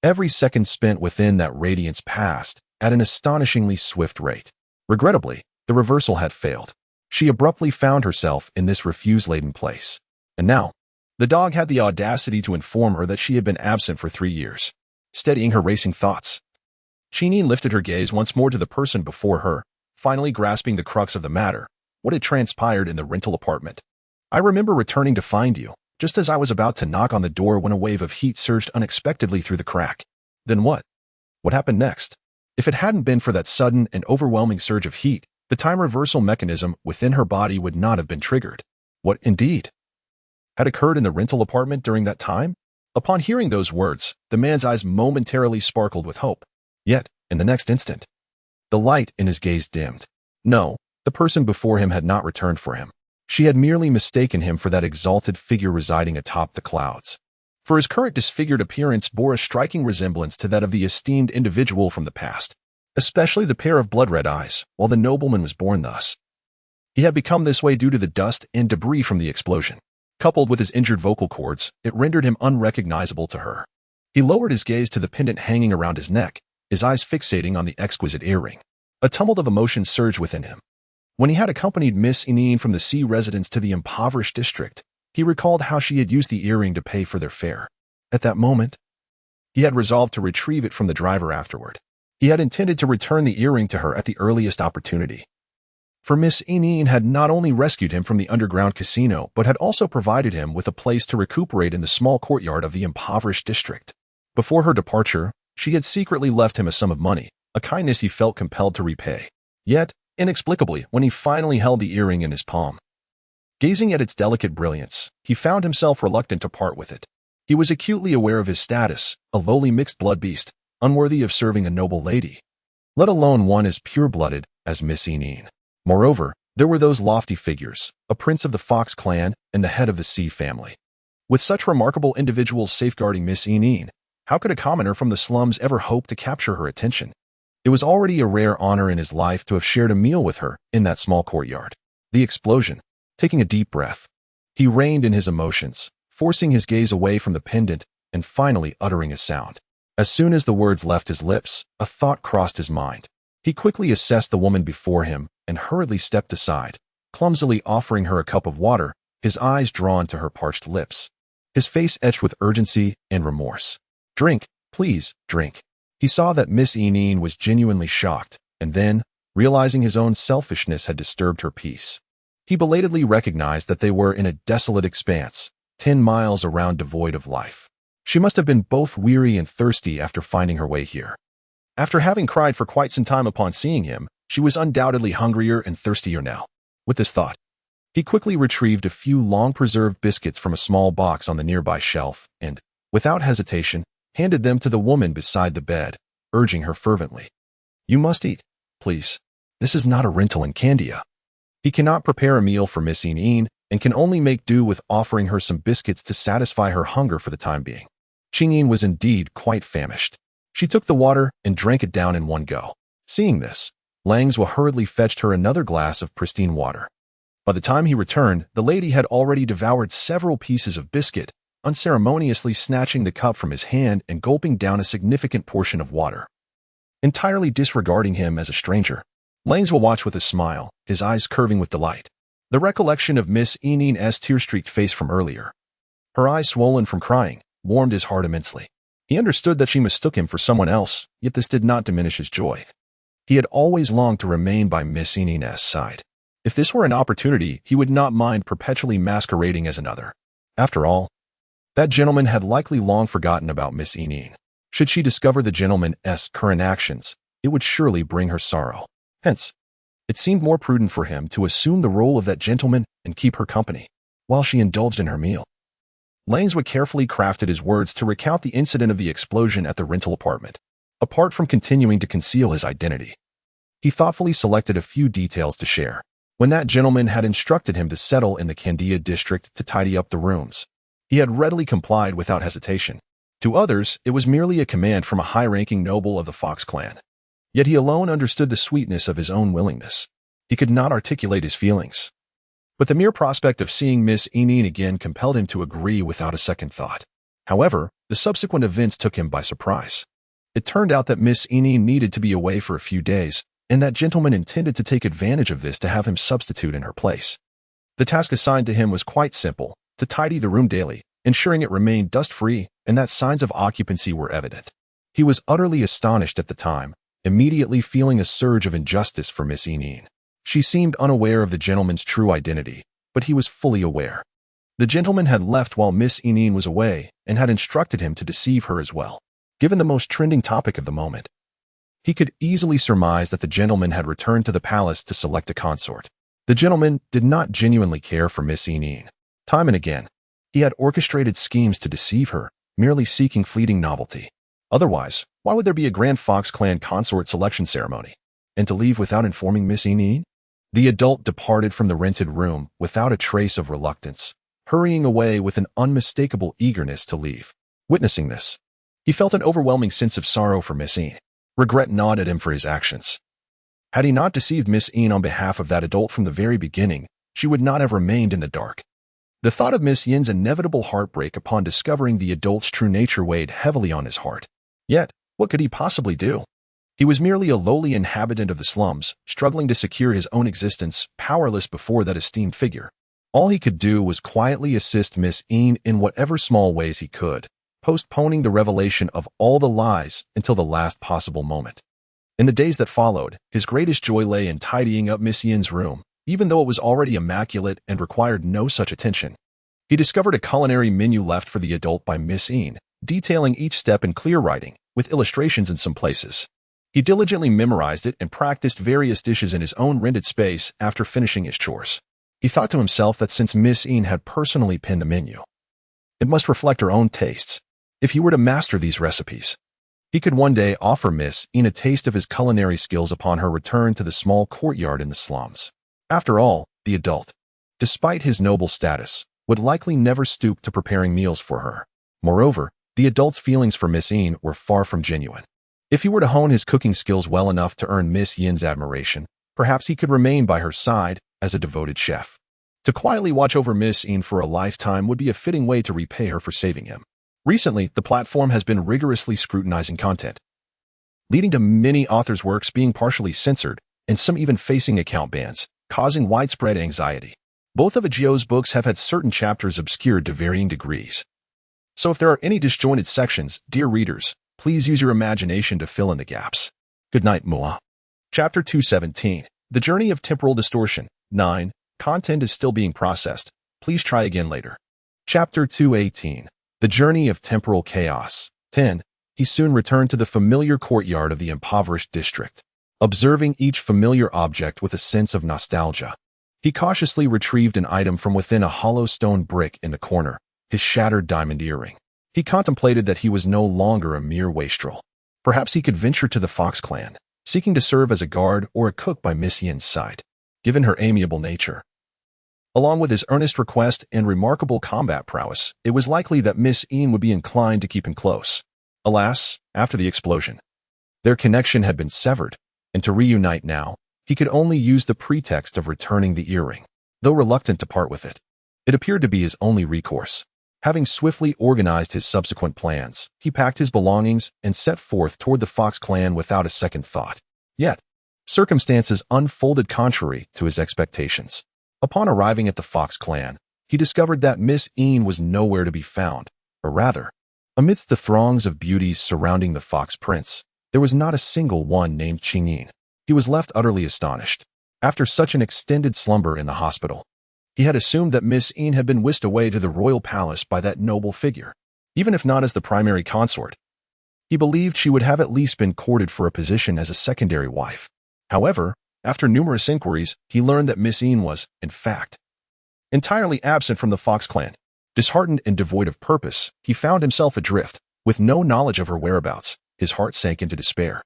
every second spent within that radiance passed at an astonishingly swift rate. Regrettably, the reversal had failed. She abruptly found herself in this refuse-laden place. And now, the dog had the audacity to inform her that she had been absent for 3 years. Steadying her racing thoughts, Chinyin lifted her gaze once more to the person before her, finally grasping the crux of the matter, what had transpired in the rental apartment. I remember returning to find you, just as I was about to knock on the door when a wave of heat surged unexpectedly through the crack. Then what? What happened next? If it hadn't been for that sudden and overwhelming surge of heat, the time reversal mechanism within her body would not have been triggered. What, indeed, had occurred in the rental apartment during that time? Upon hearing those words, the man's eyes momentarily sparkled with hope. Yet, in the next instant, the light in his gaze dimmed. No, the person before him had not returned for him. She had merely mistaken him for that exalted figure residing atop the clouds. For his current disfigured appearance bore a striking resemblance to that of the esteemed individual from the past, especially the pair of blood-red eyes, while the nobleman was born thus. He had become this way due to the dust and debris from the explosion. Coupled with his injured vocal cords, it rendered him unrecognizable to her. He lowered his gaze to the pendant hanging around his neck, his eyes fixating on the exquisite earring. A tumult of emotion surged within him. When he had accompanied Miss Ineen from the sea residence to the impoverished district, he recalled how she had used the earring to pay for their fare. At that moment, he had resolved to retrieve it from the driver afterward. He had intended to return the earring to her at the earliest opportunity. For Miss Ineen had not only rescued him from the underground casino, but had also provided him with a place to recuperate in the small courtyard of the impoverished district. Before her departure, she had secretly left him a sum of money, a kindness he felt compelled to repay. Yet, inexplicably, when he finally held the earring in his palm, gazing at its delicate brilliance, he found himself reluctant to part with it. He was acutely aware of his status, a lowly mixed-blood beast, unworthy of serving a noble lady, let alone one as pure-blooded as Miss Ineen. Moreover, there were those lofty figures, a prince of the Fox clan and the head of the Sea family. With such remarkable individuals safeguarding Miss Ineen, how could a commoner from the slums ever hope to capture her attention? It was already a rare honor in his life to have shared a meal with her in that small courtyard. The explosion. Taking a deep breath, he reined in his emotions, forcing his gaze away from the pendant and finally uttering a sound. As soon as the words left his lips, a thought crossed his mind. He quickly assessed the woman before him and hurriedly stepped aside, clumsily offering her a cup of water, his eyes drawn to her parched lips, his face etched with urgency and remorse. "Drink, please, drink." He saw that Miss Ineen was genuinely shocked, and then, realizing his own selfishness had disturbed her peace, he belatedly recognized that they were in a desolate expanse, 10 miles around devoid of life. She must have been both weary and thirsty after finding her way here. After having cried for quite some time upon seeing him, she was undoubtedly hungrier and thirstier now. With this thought, he quickly retrieved a few long-preserved biscuits from a small box on the nearby shelf and, without hesitation, handed them to the woman beside the bed, urging her fervently. "You must eat, please. This is not a rental in Candia." He cannot prepare a meal for Miss Ineen and can only make do with offering her some biscuits to satisfy her hunger for the time being. Chingin was indeed quite famished. She took the water and drank it down in one go. Seeing this, Langswa hurriedly fetched her another glass of pristine water. By the time he returned, the lady had already devoured several pieces of biscuit, unceremoniously snatching the cup from his hand and gulping down a significant portion of water. Entirely disregarding him as a stranger, Langswa watched with a smile, his eyes curving with delight. The recollection of Miss Ineen's tear-streaked face from earlier, her eyes swollen from crying, warmed his heart immensely. He understood that she mistook him for someone else, yet this did not diminish his joy. He had always longed to remain by Miss Ineen's side. If this were an opportunity, he would not mind perpetually masquerading as another. After all, that gentleman had likely long forgotten about Miss Ineen. Should she discover the gentleman's current actions, it would surely bring her sorrow. Hence, it seemed more prudent for him to assume the role of that gentleman and keep her company, while she indulged in her meal. Langswa carefully crafted his words to recount the incident of the explosion at the rental apartment, apart from continuing to conceal his identity. He thoughtfully selected a few details to share. When that gentleman had instructed him to settle in the Candia district to tidy up the rooms, he had readily complied without hesitation. To others, it was merely a command from a high-ranking noble of the Fox clan. Yet he alone understood the sweetness of his own willingness. He could not articulate his feelings. But the mere prospect of seeing Miss Ineen again compelled him to agree without a second thought. However, the subsequent events took him by surprise. It turned out that Miss Ineen needed to be away for a few days, and that gentleman intended to take advantage of this to have him substitute in her place. The task assigned to him was quite simple, to tidy the room daily, ensuring it remained dust-free and that signs of occupancy were evident. He was utterly astonished at the time, immediately feeling a surge of injustice for Miss Ineen. She seemed unaware of the gentleman's true identity, but he was fully aware. The gentleman had left while Miss Ineen was away and had instructed him to deceive her as well. Given the most trending topic of the moment, he could easily surmise that the gentleman had returned to the palace to select a consort. The gentleman did not genuinely care for Miss Ineen. Time and again, he had orchestrated schemes to deceive her, merely seeking fleeting novelty. Otherwise, why would there be a grand Fox clan consort selection ceremony? And to leave without informing Miss Ineen? The adult departed from the rented room without a trace of reluctance, hurrying away with an unmistakable eagerness to leave. Witnessing this, he felt an overwhelming sense of sorrow for Miss Ineen. Regret gnawed at him for his actions. Had he not deceived Miss Ineen on behalf of that adult from the very beginning, she would not have remained in the dark. The thought of Miss Yin's inevitable heartbreak upon discovering the adult's true nature weighed heavily on his heart. Yet, what could he possibly do? He was merely a lowly inhabitant of the slums, struggling to secure his own existence, powerless before that esteemed figure. All he could do was quietly assist Miss Ineen in whatever small ways he could, postponing the revelation of all the lies until the last possible moment. In the days that followed, his greatest joy lay in tidying up Miss Yin's room, even though it was already immaculate and required no such attention. He discovered a culinary menu left for the adult by Miss Ineen, detailing each step in clear writing, with illustrations in some places. He diligently memorized it and practiced various dishes in his own rented space after finishing his chores. He thought to himself that since Miss Ineen had personally penned the menu, it must reflect her own tastes. If he were to master these recipes, he could one day offer Miss Ineen a taste of his culinary skills upon her return to the small courtyard in the slums. After all, the adult, despite his noble status, would likely never stoop to preparing meals for her. Moreover, the adult's feelings for Miss Ineen were far from genuine. If he were to hone his cooking skills well enough to earn Miss Yin's admiration, perhaps he could remain by her side as a devoted chef. To quietly watch over Miss Ineen for a lifetime would be a fitting way to repay her for saving him. Recently, the platform has been rigorously scrutinizing content, leading to many authors' works being partially censored and some even facing account bans, causing widespread anxiety. Both of Agio's books have had certain chapters obscured to varying degrees. So if there are any disjointed sections, dear readers, please use your imagination to fill in the gaps. Good night, Mua. Chapter 217. The Journey of Temporal Distortion. 9. Content is still being processed. Please try again later. Chapter 218. The Journey of Temporal Chaos. 10. He soon returned to the familiar courtyard of the impoverished district, observing each familiar object with a sense of nostalgia. He cautiously retrieved an item from within a hollow stone brick in the corner, his shattered diamond earring. He contemplated that he was no longer a mere wastrel. Perhaps he could venture to the Fox clan, seeking to serve as a guard or a cook by Miss Yin's side. Given her amiable nature, along with his earnest request and remarkable combat prowess, it was likely that Miss Ineen would be inclined to keep him close. Alas, after the explosion, their connection had been severed, and to reunite now, he could only use the pretext of returning the earring. Though reluctant to part with it, it appeared to be his only recourse. Having swiftly organized his subsequent plans, he packed his belongings and set forth toward the Fox clan without a second thought. Yet, circumstances unfolded contrary to his expectations. Upon arriving at the Fox clan, he discovered that Miss Ineen was nowhere to be found, or rather, amidst the throngs of beauties surrounding the Fox Prince, there was not a single one named Qingyin. He was left utterly astonished. After such an extended slumber in the hospital, he had assumed that Miss Ineen had been whisked away to the royal palace by that noble figure. Even if not as the primary consort, he believed she would have at least been courted for a position as a secondary wife. However, after numerous inquiries, he learned that Miss Ineen was, in fact, entirely absent from the Fox clan. Disheartened and devoid of purpose, he found himself adrift. With no knowledge of her whereabouts, his heart sank into despair.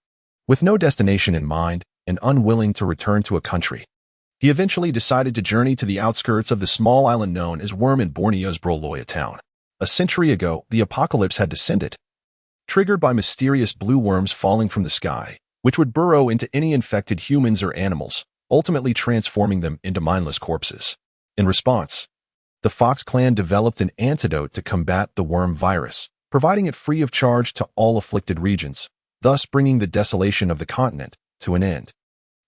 With no destination in mind and unwilling to return to a country, he eventually decided to journey to the outskirts of the small island known as Worm in Borneo's Broloya town. A century ago, the apocalypse had descended, triggered by mysterious blue worms falling from the sky, which would burrow into any infected humans or animals, ultimately transforming them into mindless corpses. In response, the Fox clan developed an antidote to combat the worm virus, providing it free of charge to all afflicted regions, thus bringing the desolation of the continent to an end.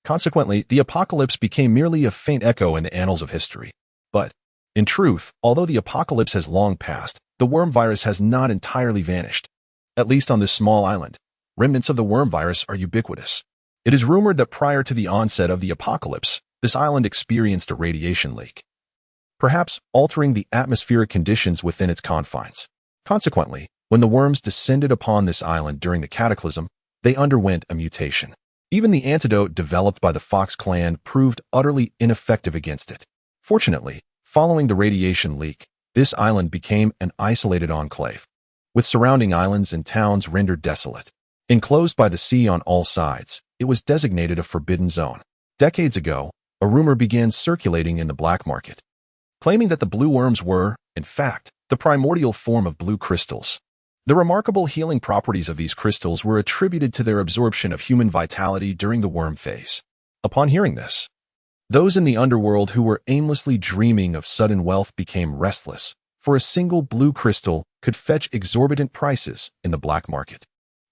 Consequently, the apocalypse became merely a faint echo in the annals of history. But, in truth, although the apocalypse has long passed, the worm virus has not entirely vanished. At least on this small island, remnants of the worm virus are ubiquitous. It is rumored that prior to the onset of the apocalypse, this island experienced a radiation leak, perhaps altering the atmospheric conditions within its confines. Consequently, when the worms descended upon this island during the cataclysm, they underwent a mutation. Even the antidote developed by the Fox clan proved utterly ineffective against it. Fortunately, following the radiation leak, this island became an isolated enclave, with surrounding islands and towns rendered desolate. Enclosed by the sea on all sides, it was designated a forbidden zone. Decades ago, a rumor began circulating in the black market, claiming that the blue worms were, in fact, the primordial form of blue crystals. The remarkable healing properties of these crystals were attributed to their absorption of human vitality during the worm phase. Upon hearing this, those in the underworld who were aimlessly dreaming of sudden wealth became restless, for a single blue crystal could fetch exorbitant prices in the black market.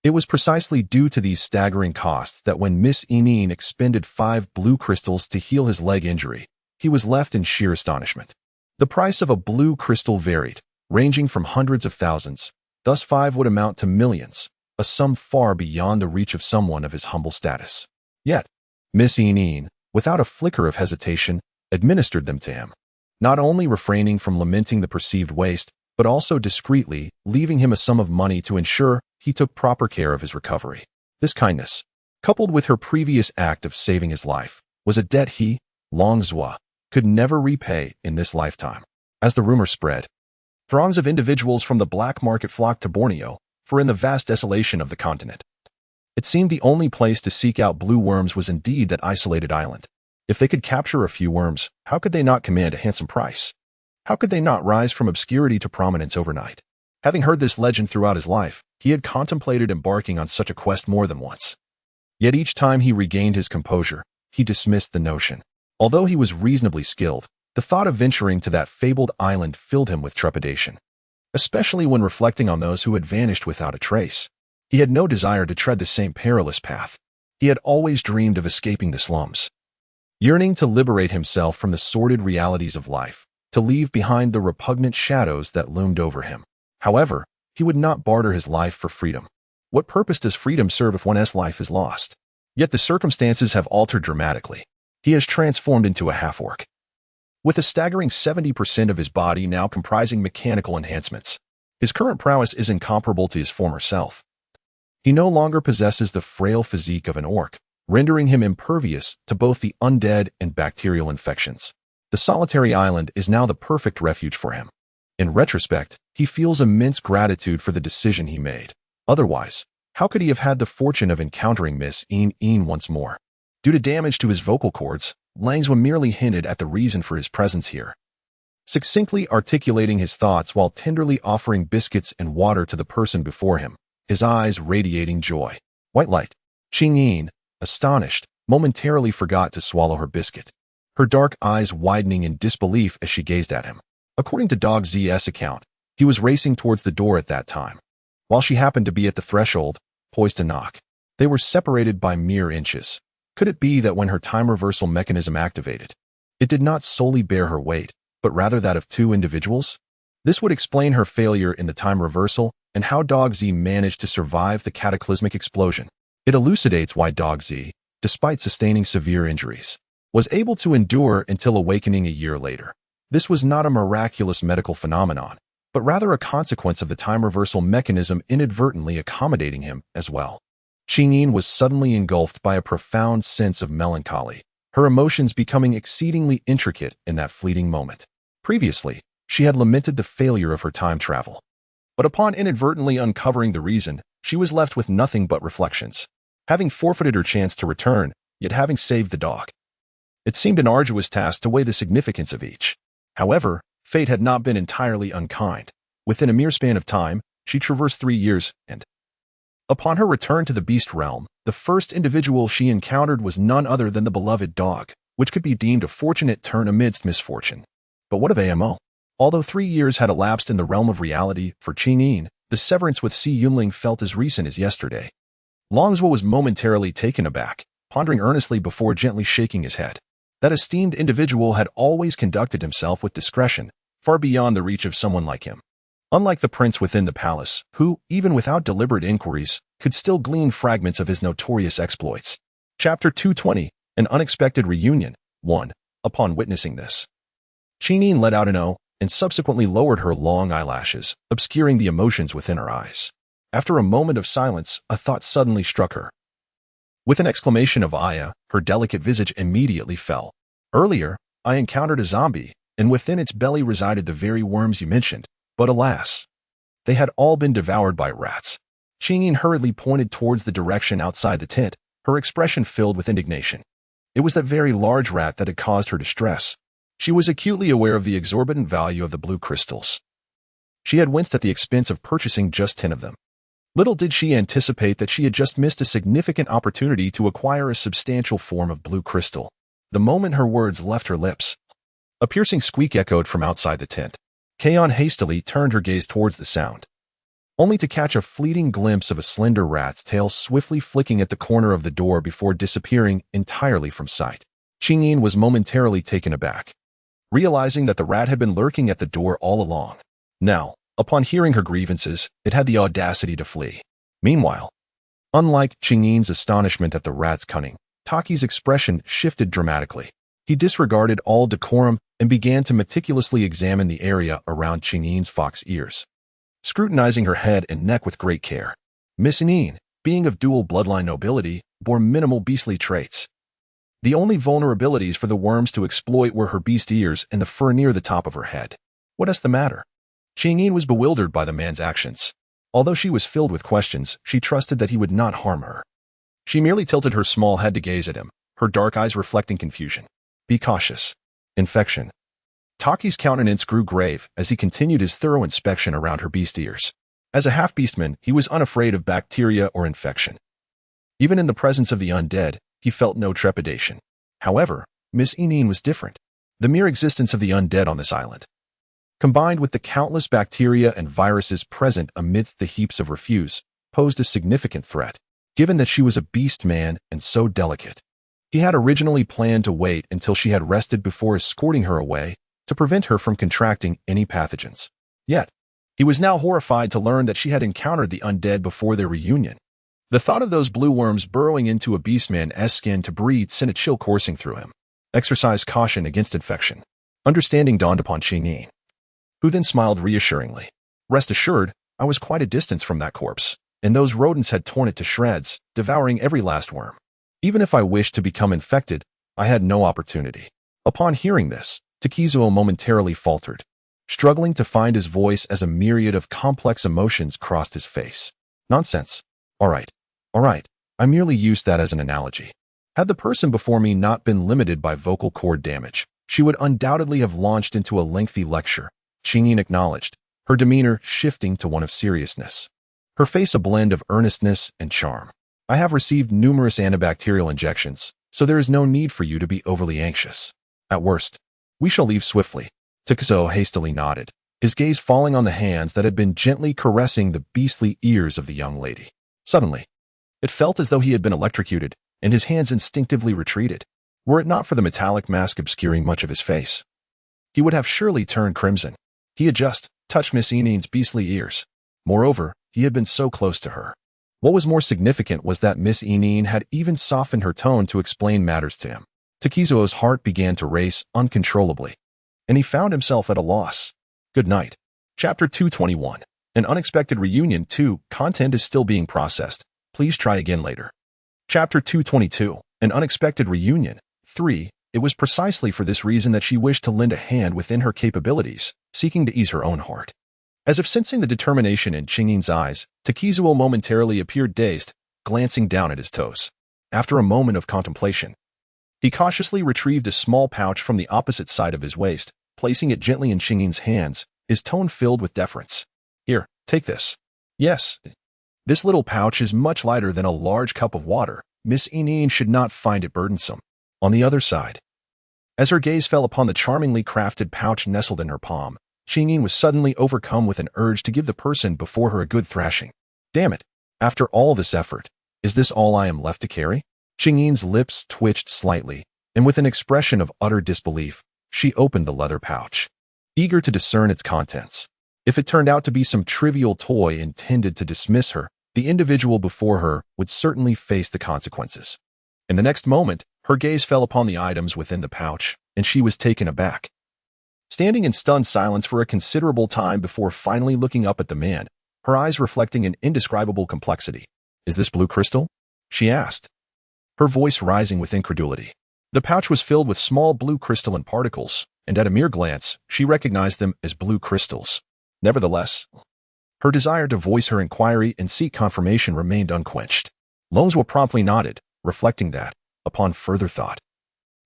It was precisely due to these staggering costs that when Miss Eneen expended 5 blue crystals to heal his leg injury, he was left in sheer astonishment. The price of a blue crystal varied, ranging from hundreds of thousands. Thus 5 would amount to millions, a sum far beyond the reach of someone of his humble status. Yet, Miss Eneen, without a flicker of hesitation, administered them to him, not only refraining from lamenting the perceived waste, but also discreetly leaving him a sum of money to ensure he took proper care of his recovery. This kindness, coupled with her previous act of saving his life, was a debt he, Long Zhua, could never repay in this lifetime. As the rumor spread, throngs of individuals from the black market flocked to Borneo, for in the vast desolation of the continent, it seemed the only place to seek out blue worms was indeed that isolated island. If they could capture a few worms, how could they not command a handsome price? How could they not rise from obscurity to prominence overnight? Having heard this legend throughout his life, he had contemplated embarking on such a quest more than once. Yet each time he regained his composure, he dismissed the notion. Although he was reasonably skilled, the thought of venturing to that fabled island filled him with trepidation, especially when reflecting on those who had vanished without a trace. He had no desire to tread the same perilous path. He had always dreamed of escaping the slums, yearning to liberate himself from the sordid realities of life, to leave behind the repugnant shadows that loomed over him. However, he would not barter his life for freedom. What purpose does freedom serve if one's life is lost? Yet the circumstances have altered dramatically. He has transformed into a half-orc, with a staggering 70% of his body now comprising mechanical enhancements. His current prowess is incomparable to his former self. He no longer possesses the frail physique of an orc, rendering him impervious to both the undead and bacterial infections. The solitary island is now the perfect refuge for him. In retrospect, he feels immense gratitude for the decision he made. Otherwise, how could he have had the fortune of encountering Miss Een once more? Due to damage to his vocal cords, Langzwa merely hinted at the reason for his presence here, succinctly articulating his thoughts while tenderly offering biscuits and water to the person before him, his eyes radiating joy. White light. Qing, astonished, momentarily forgot to swallow her biscuit, her dark eyes widening in disbelief as she gazed at him. According to Dog Z's account, he was racing towards the door at that time, while she happened to be at the threshold, poised to knock. They were separated by mere inches. Could it be that when her time reversal mechanism activated, it did not solely bear her weight, but rather that of 2 individuals? This would explain her failure in the time reversal and how Dog Z managed to survive the cataclysmic explosion. It elucidates why Dog Z, despite sustaining severe injuries, was able to endure until awakening a year later. This was not a miraculous medical phenomenon, but rather a consequence of the time reversal mechanism inadvertently accommodating him as well. Qing was suddenly engulfed by a profound sense of melancholy, her emotions becoming exceedingly intricate in that fleeting moment. Previously, she had lamented the failure of her time travel, but upon inadvertently uncovering the reason, she was left with nothing but reflections. Having forfeited her chance to return, yet having saved the dog, it seemed an arduous task to weigh the significance of each. However, fate had not been entirely unkind. Within a mere span of time, she traversed 3 years, and upon her return to the beast realm, the first individual she encountered was none other than the beloved dog, which could be deemed a fortunate turn amidst misfortune. But what of AMO? Although 3 years had elapsed in the realm of reality for Qing, the severance with Si Yunling felt as recent as yesterday. Longzwa was momentarily taken aback, pondering earnestly before gently shaking his head. That esteemed individual had always conducted himself with discretion, far beyond the reach of someone like him. Unlike the prince within the palace, who, even without deliberate inquiries, could still glean fragments of his notorious exploits. Chapter 220, An Unexpected Reunion. 1. Upon witnessing this, Qingyin let out an "oh" and subsequently lowered her long eyelashes, obscuring the emotions within her eyes. After a moment of silence, a thought suddenly struck her. With an exclamation of "Aya," her delicate visage immediately fell. "Earlier, I encountered a zombie, and within its belly resided the very worms you mentioned, but alas, they had all been devoured by rats." Qingyin hurriedly pointed towards the direction outside the tent, her expression filled with indignation. It was that very large rat that had caused her distress. She was acutely aware of the exorbitant value of the blue crystals. She had winced at the expense of purchasing just 10 of them. Little did she anticipate that she had just missed a significant opportunity to acquire a substantial form of blue crystal. The moment her words left her lips, a piercing squeak echoed from outside the tent. Kaon hastily turned her gaze towards the sound, only to catch a fleeting glimpse of a slender rat's tail swiftly flicking at the corner of the door before disappearing entirely from sight. Qingyin was momentarily taken aback, realizing that the rat had been lurking at the door all along. Now, upon hearing her grievances, it had the audacity to flee. Meanwhile, unlike Qingyin's astonishment at the rat's cunning, Taki's expression shifted dramatically. He disregarded all decorum and began to meticulously examine the area around Qingyin's fox ears, scrutinizing her head and neck with great care. Miss Nin, being of dual bloodline nobility, bore minimal beastly traits. The only vulnerabilities for the worms to exploit were her beast ears and the fur near the top of her head. What is the matter? Qingyin was bewildered by the man's actions. Although she was filled with questions, she trusted that he would not harm her. She merely tilted her small head to gaze at him, her dark eyes reflecting confusion. Be cautious. Infection. Taki's countenance grew grave as he continued his thorough inspection around her beast ears. As a half-beastman, he was unafraid of bacteria or infection. Even in the presence of the undead, he felt no trepidation. However, Miss Nin was different. The mere existence of the undead on this island, combined with the countless bacteria and viruses present amidst the heaps of refuse, posed a significant threat. Given that she was a beast man and so delicate, he had originally planned to wait until she had rested before escorting her away to prevent her from contracting any pathogens. Yet, he was now horrified to learn that she had encountered the undead before their reunion. The thought of those blue worms burrowing into a beastman's skin to breathe sent a chill coursing through him. Exercise caution against infection. Understanding dawned upon Qingyin, who then smiled reassuringly. Rest assured, I was quite a distance from that corpse, and those rodents had torn it to shreds, devouring every last worm. Even if I wished to become infected, I had no opportunity. Upon hearing this, Takizuo momentarily faltered, struggling to find his voice as a myriad of complex emotions crossed his face. Nonsense. All right. I merely used that as an analogy. Had the person before me not been limited by vocal cord damage, she would undoubtedly have launched into a lengthy lecture. Qingyin acknowledged, her demeanor shifting to one of seriousness, her face a blend of earnestness and charm. I have received numerous antibacterial injections, so there is no need for you to be overly anxious. At worst, we shall leave swiftly. Takizuo hastily nodded, his gaze falling on the hands that had been gently caressing the beastly ears of the young lady. Suddenly, it felt as though he had been electrocuted, and his hands instinctively retreated. Were it not for the metallic mask obscuring much of his face, he would have surely turned crimson. He had just touched Miss Nin's beastly ears. Moreover, he had been so close to her. What was more significant was that Miss Nin had even softened her tone to explain matters to him. Takizuo's heart began to race uncontrollably, and he found himself at a loss. Good night. Chapter 221. An Unexpected Reunion 2. Content is still being processed. Please try again later. Chapter 222. An Unexpected Reunion 3. It was precisely for this reason that she wished to lend a hand within her capabilities, seeking to ease her own heart. As if sensing the determination in Qingyin's eyes, Takizuo momentarily appeared dazed, glancing down at his toes. After a moment of contemplation, he cautiously retrieved a small pouch from the opposite side of his waist, placing it gently in Qingyin's hands, his tone filled with deference. Here, take this. Yes. This little pouch is much lighter than a large cup of water. Miss Nin should not find it burdensome. On the other side, as her gaze fell upon the charmingly crafted pouch nestled in her palm, Qingyin was suddenly overcome with an urge to give the person before her a good thrashing. Damn it. After all this effort, is this all I am left to carry? Qingyin's lips twitched slightly, and with an expression of utter disbelief, she opened the leather pouch, eager to discern its contents. If it turned out to be some trivial toy intended to dismiss her, the individual before her would certainly face the consequences. In the next moment, her gaze fell upon the items within the pouch, and she was taken aback. standing in stunned silence for a considerable time before finally looking up at the man, her eyes reflecting an indescribable complexity. "Is this blue crystal?" she asked, her voice rising with incredulity. The pouch was filled with small blue crystalline particles, and at a mere glance, she recognized them as blue crystals. Nevertheless, her desire to voice her inquiry and seek confirmation remained unquenched. Loneswell promptly nodded, reflecting that, upon further thought,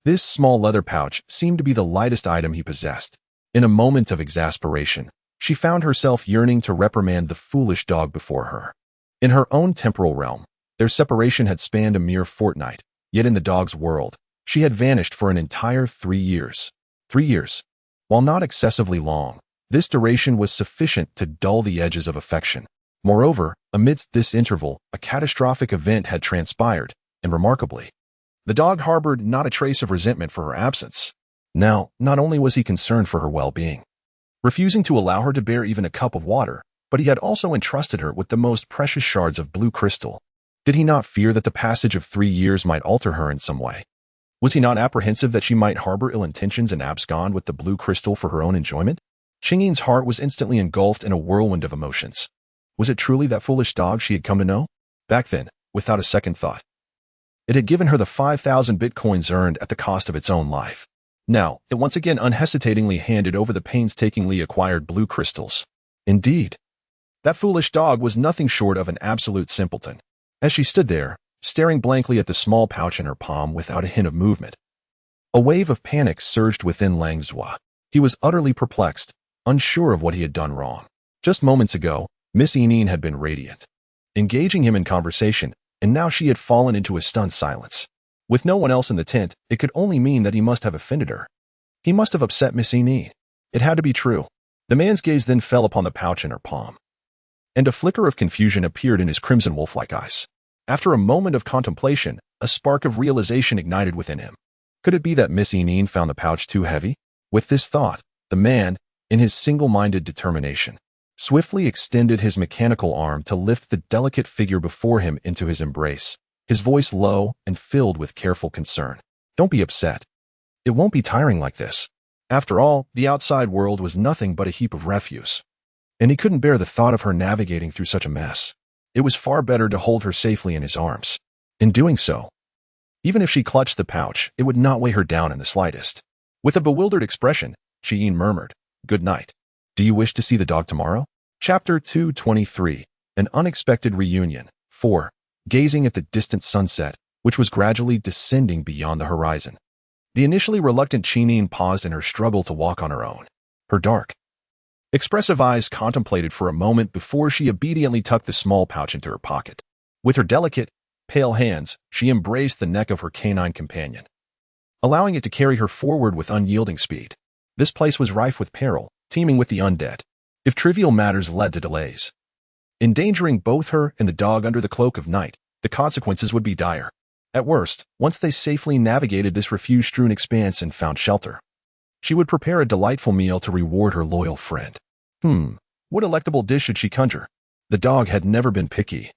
this small leather pouch seemed to be the lightest item he possessed. In a moment of exasperation, she found herself yearning to reprimand the foolish dog before her. In her own temporal realm, their separation had spanned a mere fortnight, yet in the dog's world, she had vanished for an entire 3 years. 3 years. While not excessively long, this duration was sufficient to dull the edges of affection. Moreover, amidst this interval, a catastrophic event had transpired, and remarkably, the dog harbored not a trace of resentment for her absence. Now, not only was he concerned for her well-being, refusing to allow her to bear even a cup of water, but he had also entrusted her with the most precious shards of blue crystal. Did he not fear that the passage of 3 years might alter her in some way? Was he not apprehensive that she might harbor ill intentions and abscond with the blue crystal for her own enjoyment? Qingyin's heart was instantly engulfed in a whirlwind of emotions. Was it truly that foolish dog she had come to know? Back then, without a second thought, it had given her the 5,000 bitcoins earned at the cost of its own life. Now, it once again unhesitatingly handed over the painstakingly acquired blue crystals. Indeed, that foolish dog was nothing short of an absolute simpleton. As she stood there, staring blankly at the small pouch in her palm without a hint of movement, a wave of panic surged within Langzhou. He was utterly perplexed, unsure of what he had done wrong. Just moments ago, Miss Yining had been radiant, engaging him in conversation, and now she had fallen into a stunned silence. With no one else in the tent, it could only mean that he must have offended her. He must have upset Miss Yining. It had to be true. The man's gaze then fell upon the pouch in her palm, and a flicker of confusion appeared in his crimson wolf-like eyes. After a moment of contemplation, a spark of realization ignited within him. Could it be that Miss Yining found the pouch too heavy? With this thought, the man, in his single-minded determination, swiftly extended his mechanical arm to lift the delicate figure before him into his embrace, his voice low and filled with careful concern. "Don't be upset. It won't be tiring like this." After all, the outside world was nothing but a heap of refuse, and he couldn't bear the thought of her navigating through such a mess. It was far better to hold her safely in his arms. In doing so, even if she clutched the pouch, it would not weigh her down in the slightest. With a bewildered expression, Qingying murmured, "Good night. Do you wish to see the dog tomorrow?" Chapter 223. An Unexpected Reunion. 4. Gazing at the distant sunset, which was gradually descending beyond the horizon, the initially reluctant Qingying paused in her struggle to walk on her own. Her dark, expressive eyes contemplated for a moment before she obediently tucked the small pouch into her pocket. With her delicate, pale hands, she embraced the neck of her canine companion, allowing it to carry her forward with unyielding speed. This place was rife with peril, teeming with the undead, if trivial matters led to delays, endangering both her and the dog under the cloak of night. The consequences would be dire. At worst, once they safely navigated this refuse-strewn expanse and found shelter, she would prepare a delightful meal to reward her loyal friend. What delectable dish should she conjure? The dog had never been picky.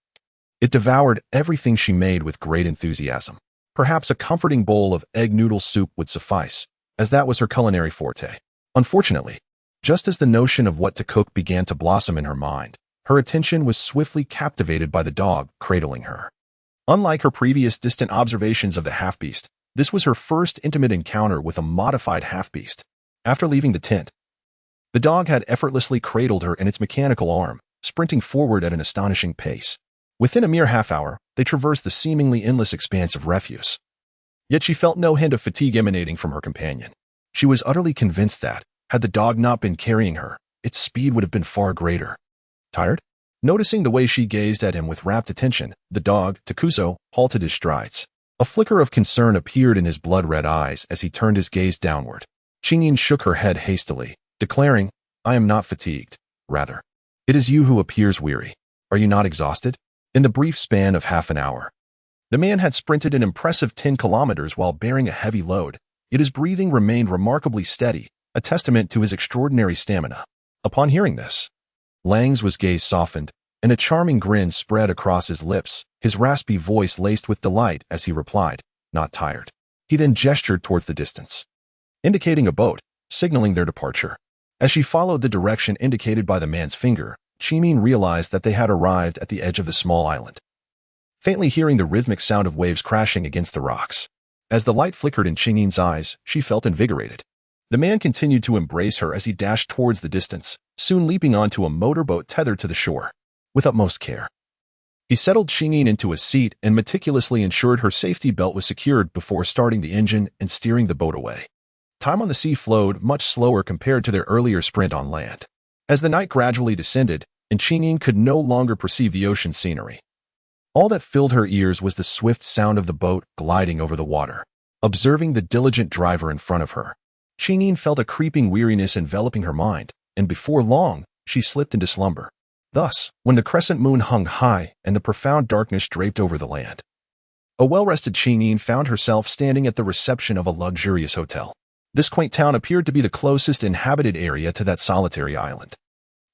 It devoured everything she made with great enthusiasm. Perhaps a comforting bowl of egg noodle soup would suffice, as that was her culinary forte. Unfortunately, just as the notion of what to cook began to blossom in her mind, her attention was swiftly captivated by the dog cradling her. Unlike her previous distant observations of the half-beast, this was her first intimate encounter with a modified half-beast. After leaving the tent, the dog had effortlessly cradled her in its mechanical arm, sprinting forward at an astonishing pace. Within a mere half-hour, they traversed the seemingly endless expanse of refuse. Yet she felt no hint of fatigue emanating from her companion. She was utterly convinced that, had the dog not been carrying her, its speed would have been far greater. Tired? Noticing the way she gazed at him with rapt attention, the dog, Takuzo, halted his strides. A flicker of concern appeared in his blood-red eyes as he turned his gaze downward. Qingying shook her head hastily, declaring, "I am not fatigued. Rather, it is you who appears weary. Are you not exhausted?" In the brief span of half an hour, the man had sprinted an impressive 10 kilometers while bearing a heavy load, yet his breathing remained remarkably steady, a testament to his extraordinary stamina. Upon hearing this, Lang's gaze softened, and a charming grin spread across his lips, his raspy voice laced with delight as he replied, "Not tired." He then gestured towards the distance, indicating a boat, signaling their departure. As she followed the direction indicated by the man's finger, Qingmin realized that they had arrived at the edge of the small island. Faintly hearing the rhythmic sound of waves crashing against the rocks. As the light flickered in Qingmin's eyes, she felt invigorated. The man continued to embrace her as he dashed towards the distance, soon leaping onto a motorboat tethered to the shore. With utmost care, he settled Qingmin into a seat and meticulously ensured her safety belt was secured before starting the engine and steering the boat away. Time on the sea flowed much slower compared to their earlier sprint on land. As the night gradually descended, and Qingmin could no longer perceive the ocean scenery. All that filled her ears was the swift sound of the boat gliding over the water. Observing the diligent driver in front of her, Qingmin felt a creeping weariness enveloping her mind, and before long, she slipped into slumber. Thus, when the crescent moon hung high and the profound darkness draped over the land, a well-rested Qingmin found herself standing at the reception of a luxurious hotel. This quaint town appeared to be the closest inhabited area to that solitary island.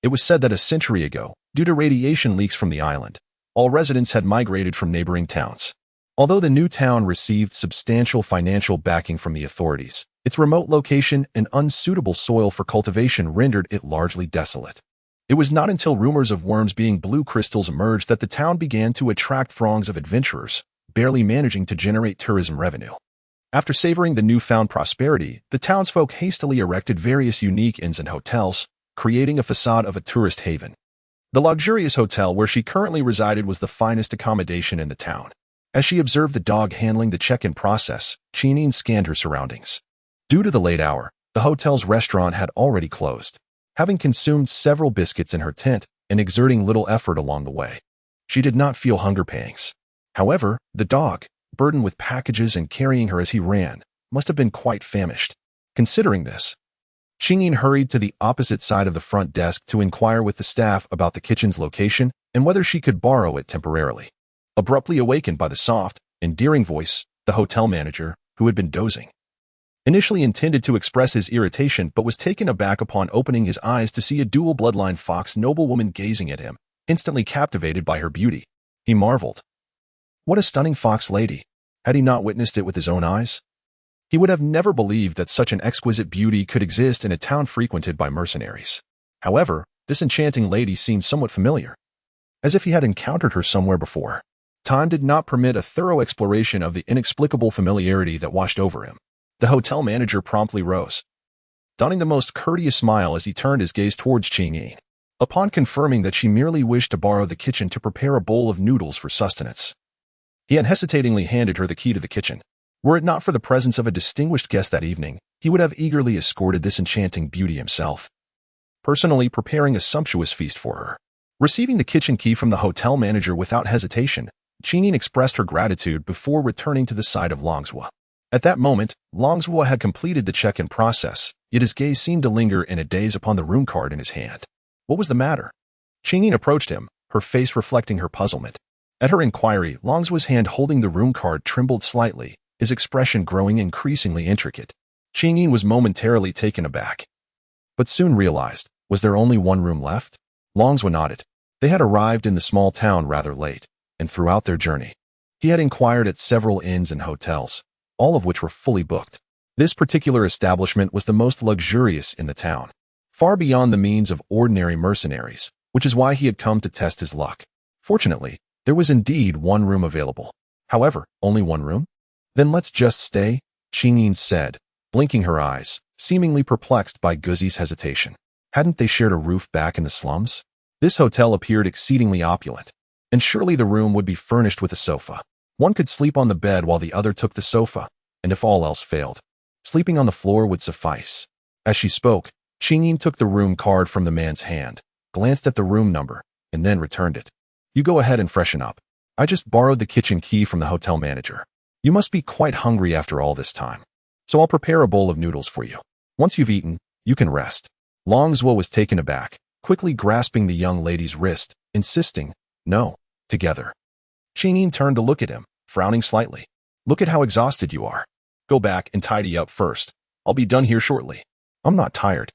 It was said that a century ago, due to radiation leaks from the island, all residents had migrated from neighboring towns. Although the new town received substantial financial backing from the authorities, its remote location and unsuitable soil for cultivation rendered it largely desolate. It was not until rumors of worms being blue crystals emerged that the town began to attract throngs of adventurers, barely managing to generate tourism revenue. After savoring the newfound prosperity, the townsfolk hastily erected various unique inns and hotels, creating a facade of a tourist haven. The luxurious hotel where she currently resided was the finest accommodation in the town. As she observed the dog handling the check-in process, Qingmin scanned her surroundings. Due to the late hour, the hotel's restaurant had already closed. Having consumed several biscuits in her tent and exerting little effort along the way, she did not feel hunger pangs. However, the dog, burdened with packages and carrying her as he ran, must have been quite famished. Considering this, Qingmin hurried to the opposite side of the front desk to inquire with the staff about the kitchen's location and whether she could borrow it temporarily. Abruptly awakened by the soft, endearing voice, the hotel manager, who had been dozing, initially intended to express his irritation but was taken aback upon opening his eyes to see a dual bloodline fox noblewoman gazing at him, instantly captivated by her beauty. He marveled. What a stunning fox lady! Had he not witnessed it with his own eyes? He would have never believed that such an exquisite beauty could exist in a town frequented by mercenaries. However, this enchanting lady seemed somewhat familiar, as if he had encountered her somewhere before. Time did not permit a thorough exploration of the inexplicable familiarity that washed over him. The hotel manager promptly rose, donning the most courteous smile as he turned his gaze towards Qingmin. Upon confirming that she merely wished to borrow the kitchen to prepare a bowl of noodles for sustenance, he unhesitatingly handed her the key to the kitchen. Were it not for the presence of a distinguished guest that evening, he would have eagerly escorted this enchanting beauty himself, personally preparing a sumptuous feast for her. Receiving the kitchen key from the hotel manager without hesitation, Qingmin expressed her gratitude before returning to the side of Longzhou. At that moment, Longzhou had completed the check-in process, yet his gaze seemed to linger in a daze upon the room card in his hand. What was the matter? Qingmin approached him, her face reflecting her puzzlement. At her inquiry, Longzhou's hand holding the room card trembled slightly, his expression growing increasingly intricate. Qingmin was momentarily taken aback, but soon realized, was there only one room left? Longzhou nodded. They had arrived in the small town rather late, and throughout their journey, he had inquired at several inns and hotels, all of which were fully booked. This particular establishment was the most luxurious in the town, far beyond the means of ordinary mercenaries, which is why he had come to test his luck. Fortunately, there was indeed one room available. However, only one room? Then let's just stay, Qingmin said, blinking her eyes, seemingly perplexed by Guzi's hesitation. Hadn't they shared a roof back in the slums? This hotel appeared exceedingly opulent, and surely the room would be furnished with a sofa. One could sleep on the bed while the other took the sofa, and if all else failed, sleeping on the floor would suffice. As she spoke, Qingmin took the room card from the man's hand, glanced at the room number, and then returned it. You go ahead and freshen up. I just borrowed the kitchen key from the hotel manager. You must be quite hungry after all this time, so I'll prepare a bowl of noodles for you. Once you've eaten, you can rest. Longzhou was taken aback, quickly grasping the young lady's wrist, insisting, no, together. Qingmin turned to look at him, frowning slightly. Look at how exhausted you are. Go back and tidy up first. I'll be done here shortly. I'm not tired.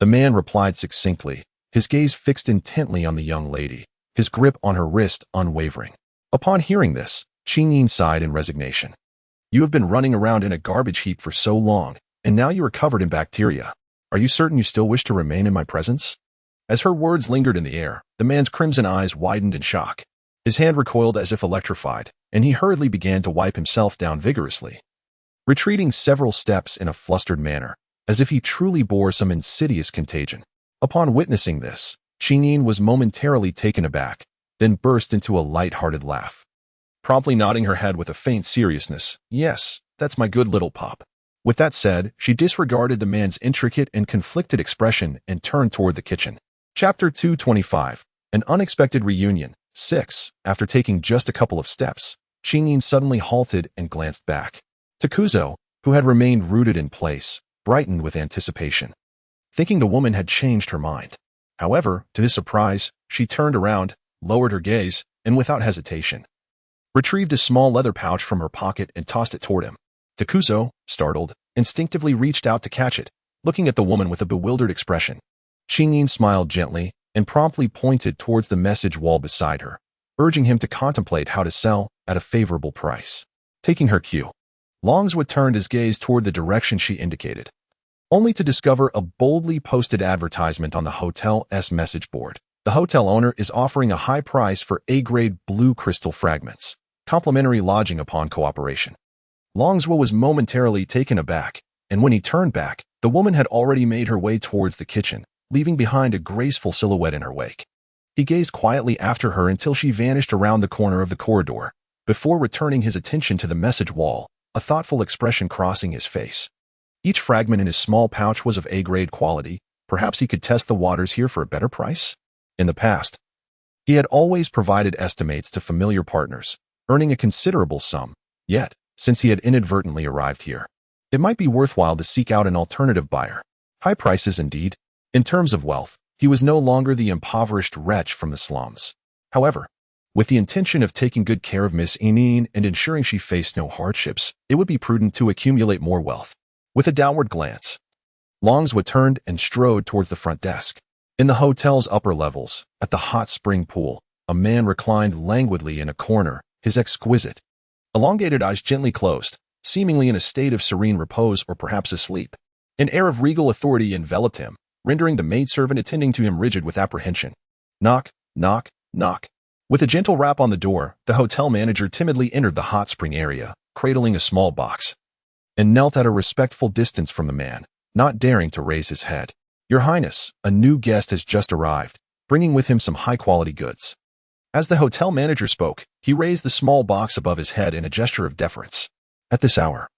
The man replied succinctly, his gaze fixed intently on the young lady, his grip on her wrist unwavering. Upon hearing this, Qingmin sighed in resignation. You have been running around in a garbage heap for so long, and now you are covered in bacteria. Are you certain you still wish to remain in my presence?" As her words lingered in the air, the man's crimson eyes widened in shock. His hand recoiled as if electrified, and he hurriedly began to wipe himself down vigorously, retreating several steps in a flustered manner, as if he truly bore some insidious contagion. Upon witnessing this, Chingyin was momentarily taken aback, then burst into a light-hearted laugh, promptly nodding her head with a faint seriousness. "Yes, that's my good little pup." With that said, she disregarded the man's intricate and conflicted expression and turned toward the kitchen. Chapter 225. An Unexpected Reunion. 6. After taking just a couple of steps, Chingyin suddenly halted and glanced back. Takuzo, who had remained rooted in place, brightened with anticipation, thinking the woman had changed her mind. However, to his surprise, she turned around, lowered her gaze, and without hesitation, retrieved a small leather pouch from her pocket and tossed it toward him. Takuzo, startled, instinctively reached out to catch it, looking at the woman with a bewildered expression. Chingyin smiled gently and promptly pointed towards the message wall beside her, urging him to contemplate how to sell at a favorable price. Taking her cue, Longswa turned his gaze toward the direction she indicated, only to discover a boldly posted advertisement on the hotel's message board. The hotel owner is offering a high price for A-grade blue crystal fragments, complimentary lodging upon cooperation. Longswa was momentarily taken aback, and when he turned back, the woman had already made her way towards the kitchen, leaving behind a graceful silhouette in her wake. He gazed quietly after her until she vanished around the corner of the corridor, before returning his attention to the message wall, a thoughtful expression crossing his face. Each fragment in his small pouch was of A-grade quality. Perhaps he could test the waters here for a better price? In the past, he had always provided estimates to familiar partners, earning a considerable sum. Yet, since he had inadvertently arrived here, it might be worthwhile to seek out an alternative buyer. High prices indeed. In terms of wealth, he was no longer the impoverished wretch from the slums. However, with the intention of taking good care of Miss Inin and ensuring she faced no hardships, it would be prudent to accumulate more wealth. With a downward glance, Longswa turned and strode towards the front desk. In the hotel's upper levels, at the hot spring pool, a man reclined languidly in a corner, his exquisite, elongated eyes gently closed, seemingly in a state of serene repose or perhaps asleep. An air of regal authority enveloped him, rendering the maidservant attending to him rigid with apprehension. Knock, knock, knock. With a gentle rap on the door, the hotel manager timidly entered the hot spring area, cradling a small box, and knelt at a respectful distance from the man, not daring to raise his head. "Your Highness, a new guest has just arrived, bringing with him some high-quality goods." As the hotel manager spoke, he raised the small box above his head in a gesture of deference. At this hour,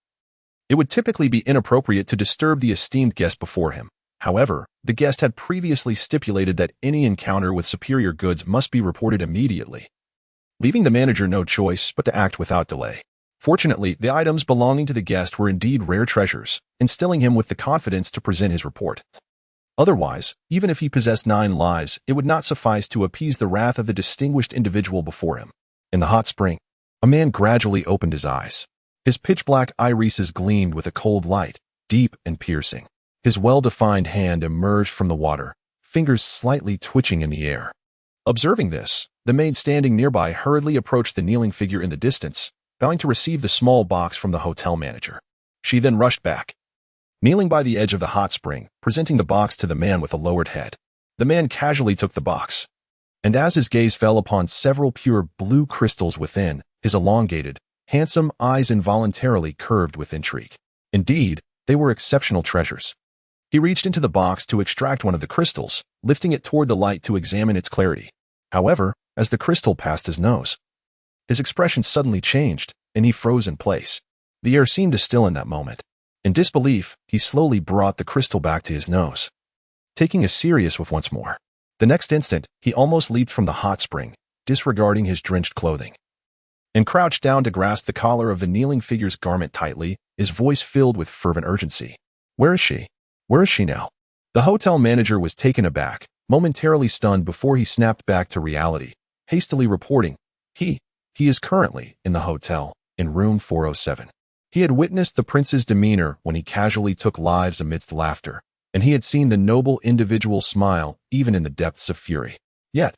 it would typically be inappropriate to disturb the esteemed guest before him. However, the guest had previously stipulated that any encounter with superior goods must be reported immediately, leaving the manager no choice but to act without delay. Fortunately, the items belonging to the guest were indeed rare treasures, instilling him with the confidence to present his report. Otherwise, even if he possessed 9 lives, it would not suffice to appease the wrath of the distinguished individual before him. In the hot spring, a man gradually opened his eyes. His pitch-black irises gleamed with a cold light, deep and piercing. His well-defined hand emerged from the water, fingers slightly twitching in the air. Observing this, the maid standing nearby hurriedly approached the kneeling figure in the distance, bowing to receive the small box from the hotel manager. She then rushed back, kneeling by the edge of the hot spring, presenting the box to the man with a lowered head. The man casually took the box, and as his gaze fell upon several pure blue crystals within, his elongated, handsome eyes involuntarily curved with intrigue. Indeed, they were exceptional treasures. He reached into the box to extract one of the crystals, lifting it toward the light to examine its clarity. However, as the crystal passed his nose, his expression suddenly changed, and he froze in place. The air seemed to still in that moment. In disbelief, he slowly brought the crystal back to his nose, taking a serious whiff once more. The next instant, he almost leaped from the hot spring, disregarding his drenched clothing, and crouched down to grasp the collar of the kneeling figure's garment tightly, his voice filled with fervent urgency. "Where is she? Where is she now?" The hotel manager was taken aback, momentarily stunned before he snapped back to reality, hastily reporting, He is currently in the hotel, in room 407. He had witnessed the prince's demeanor when he casually took lives amidst laughter, and he had seen the noble individual smile even in the depths of fury. Yet,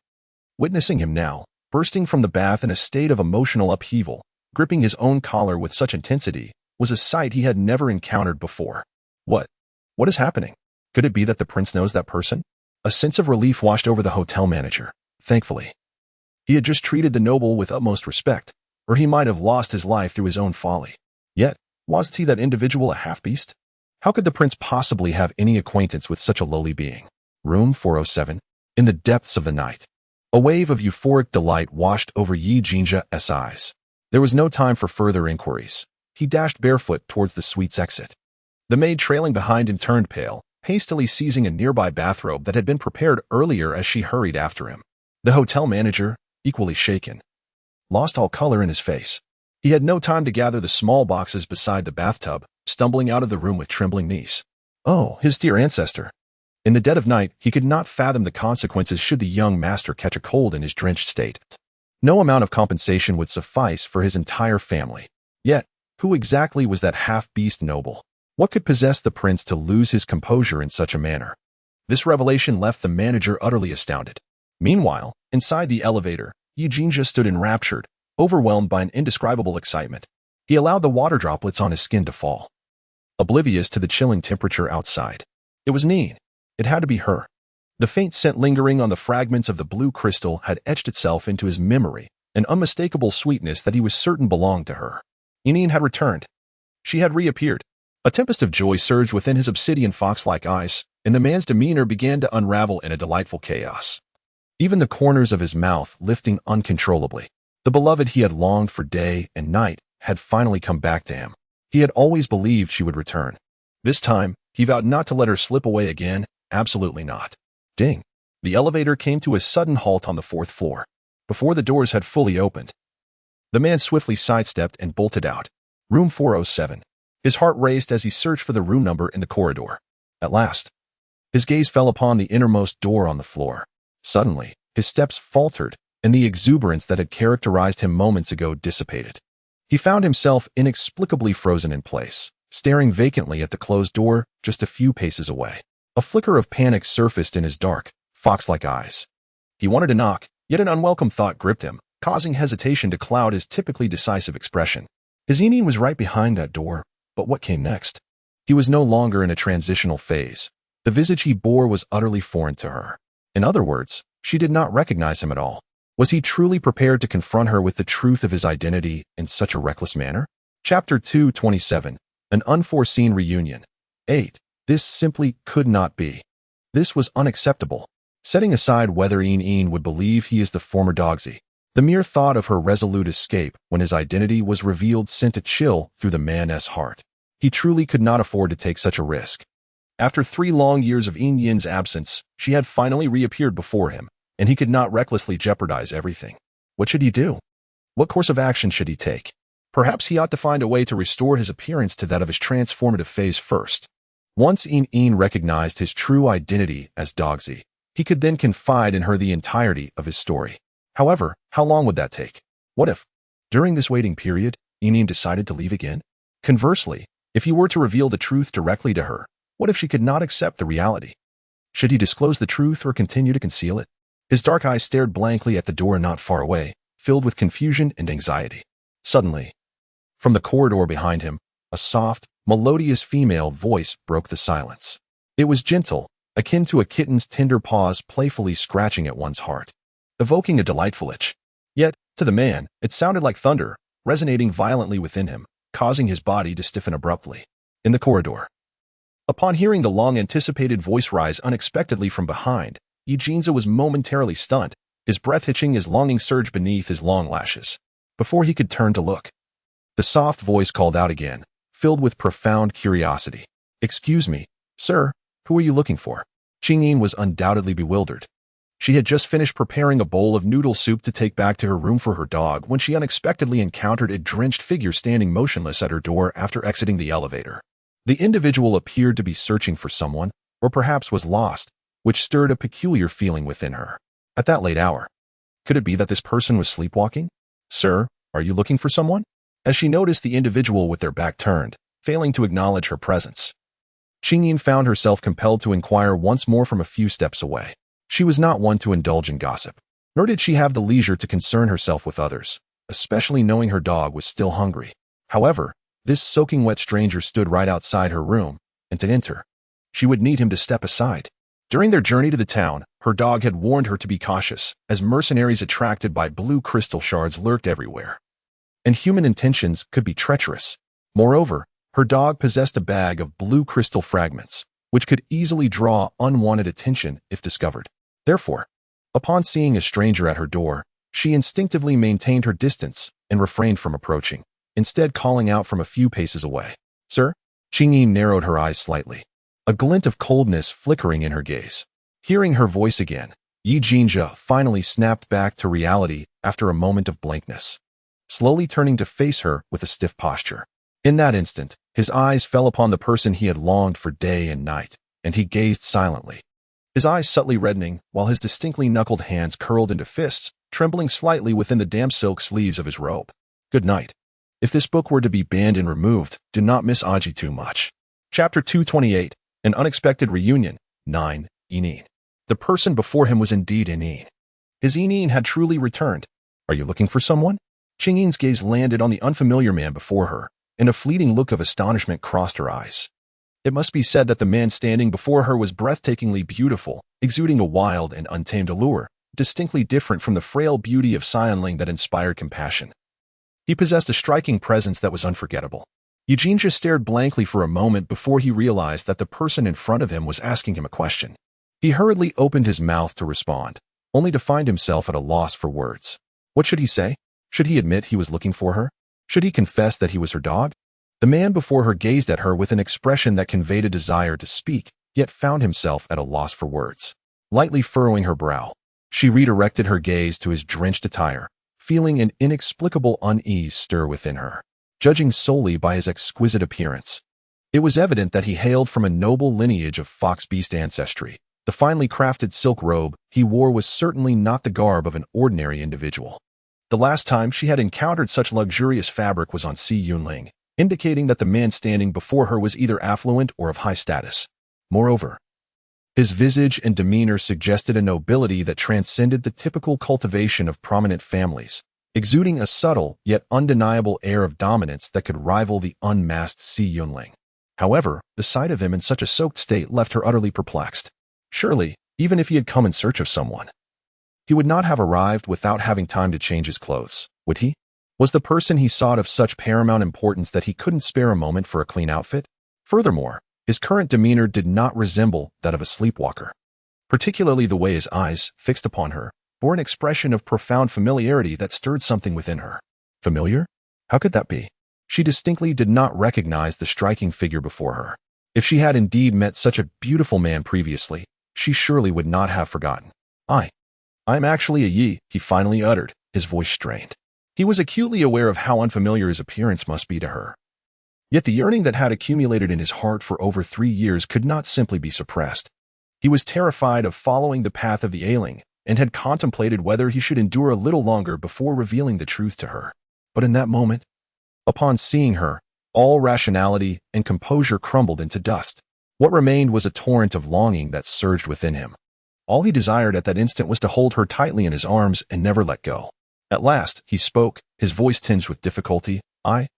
witnessing him now, bursting from the bath in a state of emotional upheaval, gripping his own collar with such intensity, was a sight he had never encountered before. What? What is happening? Could it be that the prince knows that person? A sense of relief washed over the hotel manager. Thankfully, he had just treated the noble with utmost respect, or he might have lost his life through his own folly. Yet, wasn't he that individual a half-beast? How could the prince possibly have any acquaintance with such a lowly being? Room 407. In the depths of the night, a wave of euphoric delight washed over Yi Jinja's eyes. There was no time for further inquiries. He dashed barefoot towards the suite's exit. The maid trailing behind him turned pale, hastily seizing a nearby bathrobe that had been prepared earlier as she hurried after him. The hotel manager, equally shaken, lost all color in his face. He had no time to gather the small boxes beside the bathtub, stumbling out of the room with trembling knees. Oh, his dear ancestor. In the dead of night, he could not fathom the consequences should the young master catch a cold in his drenched state. No amount of compensation would suffice for his entire family. Yet, who exactly was that half-beast noble? What could possess the prince to lose his composure in such a manner? This revelation left the manager utterly astounded. Meanwhile, inside the elevator, Yi Jinja stood enraptured, overwhelmed by an indescribable excitement. He allowed the water droplets on his skin to fall, oblivious to the chilling temperature outside. It was Neen. It had to be her. The faint scent lingering on the fragments of the blue crystal had etched itself into his memory, an unmistakable sweetness that he was certain belonged to her. Neen had returned. She had reappeared. A tempest of joy surged within his obsidian fox-like eyes, and the man's demeanor began to unravel in a delightful chaos. Even the corners of his mouth lifting uncontrollably. The beloved he had longed for day and night had finally come back to him. He had always believed she would return. This time, he vowed not to let her slip away again. Absolutely not. Ding. The elevator came to a sudden halt on the 4th floor. Before the doors had fully opened, the man swiftly sidestepped and bolted out. Room 407. His heart raced as he searched for the room number in the corridor. At last, his gaze fell upon the innermost door on the floor. Suddenly, his steps faltered, and the exuberance that had characterized him moments ago dissipated. He found himself inexplicably frozen in place, staring vacantly at the closed door just a few paces away. A flicker of panic surfaced in his dark, fox-like eyes. He wanted to knock, yet an unwelcome thought gripped him, causing hesitation to cloud his typically decisive expression. His Eneen was right behind that door, but what came next? He was no longer in a transitional phase. The visage he bore was utterly foreign to her. In other words, she did not recognize him at all. Was he truly prepared to confront her with the truth of his identity in such a reckless manner? Chapter 227. An Unforeseen Reunion. 8. This simply could not be. This was unacceptable. Setting aside whether Een would believe he is the former Dogsy, the mere thought of her resolute escape when his identity was revealed sent a chill through the man's heart. He truly could not afford to take such a risk. After 3 long years of Een Yin's absence, she had finally reappeared before him, and he could not recklessly jeopardize everything. What should he do? What course of action should he take? Perhaps he ought to find a way to restore his appearance to that of his transformative phase first. Once Een recognized his true identity as Dogsy, he could then confide in her the entirety of his story. However, how long would that take? What if, during this waiting period, Een decided to leave again? Conversely, if he were to reveal the truth directly to her, what if she could not accept the reality? Should he disclose the truth or continue to conceal it? His dark eyes stared blankly at the door not far away, filled with confusion and anxiety. Suddenly, from the corridor behind him, a soft, melodious female voice broke the silence. It was gentle, akin to a kitten's tender paws playfully scratching at one's heart, evoking a delightful itch. Yet, to the man, it sounded like thunder, resonating violently within him, causing his body to stiffen abruptly. In the corridor, upon hearing the long-anticipated voice rise unexpectedly from behind, Jinja was momentarily stunned, his breath hitching as longing surged beneath his long lashes. Before he could turn to look, the soft voice called out again, filled with profound curiosity. "Excuse me, sir, who are you looking for?" Qingyin was undoubtedly bewildered. She had just finished preparing a bowl of noodle soup to take back to her room for her dog when she unexpectedly encountered a drenched figure standing motionless at her door after exiting the elevator. The individual appeared to be searching for someone, or perhaps was lost, which stirred a peculiar feeling within her. At that late hour, could it be that this person was sleepwalking? "Sir, are you looking for someone?" As she noticed the individual with their back turned, failing to acknowledge her presence, Qingyin found herself compelled to inquire once more from a few steps away. She was not one to indulge in gossip, nor did she have the leisure to concern herself with others, especially knowing her dog was still hungry. However, this soaking wet stranger stood right outside her room, and to enter, she would need him to step aside. During their journey to the town, her dog had warned her to be cautious, as mercenaries attracted by blue crystal shards lurked everywhere, and human intentions could be treacherous. Moreover, her dog possessed a bag of blue crystal fragments, which could easily draw unwanted attention if discovered. Therefore, upon seeing a stranger at her door, she instinctively maintained her distance and refrained from approaching, instead calling out from a few paces away. "Sir?" Qingyin narrowed her eyes slightly, a glint of coldness flickering in her gaze. Hearing her voice again, Yi Jinzhe finally snapped back to reality after a moment of blankness, slowly turning to face her with a stiff posture. In that instant, his eyes fell upon the person he had longed for day and night, and he gazed silently, his eyes subtly reddening while his distinctly knuckled hands curled into fists, trembling slightly within the damp silk sleeves of his robe. Good night. If this book were to be banned and removed, do not miss Aji too much. Chapter 228, An Unexpected Reunion. 9. Yinyin. The person before him was indeed Yinyin. His Yinyin had truly returned. Are you looking for someone? Qingyin's gaze landed on the unfamiliar man before her, and a fleeting look of astonishment crossed her eyes. It must be said that the man standing before her was breathtakingly beautiful, exuding a wild and untamed allure, distinctly different from the frail beauty of Xianling that inspired compassion. He possessed a striking presence that was unforgettable. Yi Jinzhe stared blankly for a moment before he realized that the person in front of him was asking him a question. He hurriedly opened his mouth to respond, only to find himself at a loss for words. What should he say? Should he admit he was looking for her? Should he confess that he was her dog? The man before her gazed at her with an expression that conveyed a desire to speak, yet found himself at a loss for words. Lightly furrowing her brow, she redirected her gaze to his drenched attire, feeling an inexplicable unease stir within her. Judging solely by his exquisite appearance, it was evident that he hailed from a noble lineage of fox-beast ancestry. The finely crafted silk robe he wore was certainly not the garb of an ordinary individual. The last time she had encountered such luxurious fabric was on Si Yunling, indicating that the man standing before her was either affluent or of high status. Moreover, his visage and demeanor suggested a nobility that transcended the typical cultivation of prominent families, exuding a subtle yet undeniable air of dominance that could rival the unmasked Si Yunling. However, the sight of him in such a soaked state left her utterly perplexed. Surely, even if he had come in search of someone, he would not have arrived without having time to change his clothes, would he? Was the person he sought of such paramount importance that he couldn't spare a moment for a clean outfit? Furthermore, his current demeanor did not resemble that of a sleepwalker. Particularly the way his eyes, fixed upon her, bore an expression of profound familiarity that stirred something within her. Familiar? How could that be? She distinctly did not recognize the striking figure before her. If she had indeed met such a beautiful man previously, she surely would not have forgotten. I am actually a Yi, he finally uttered, his voice strained. He was acutely aware of how unfamiliar his appearance must be to her. Yet the yearning that had accumulated in his heart for over 3 years could not simply be suppressed. He was terrified of following the path of the ailing, and had contemplated whether he should endure a little longer before revealing the truth to her. But in that moment, upon seeing her, all rationality and composure crumbled into dust. What remained was a torrent of longing that surged within him. All he desired at that instant was to hold her tightly in his arms and never let go. At last, he spoke, his voice tinged with difficulty. I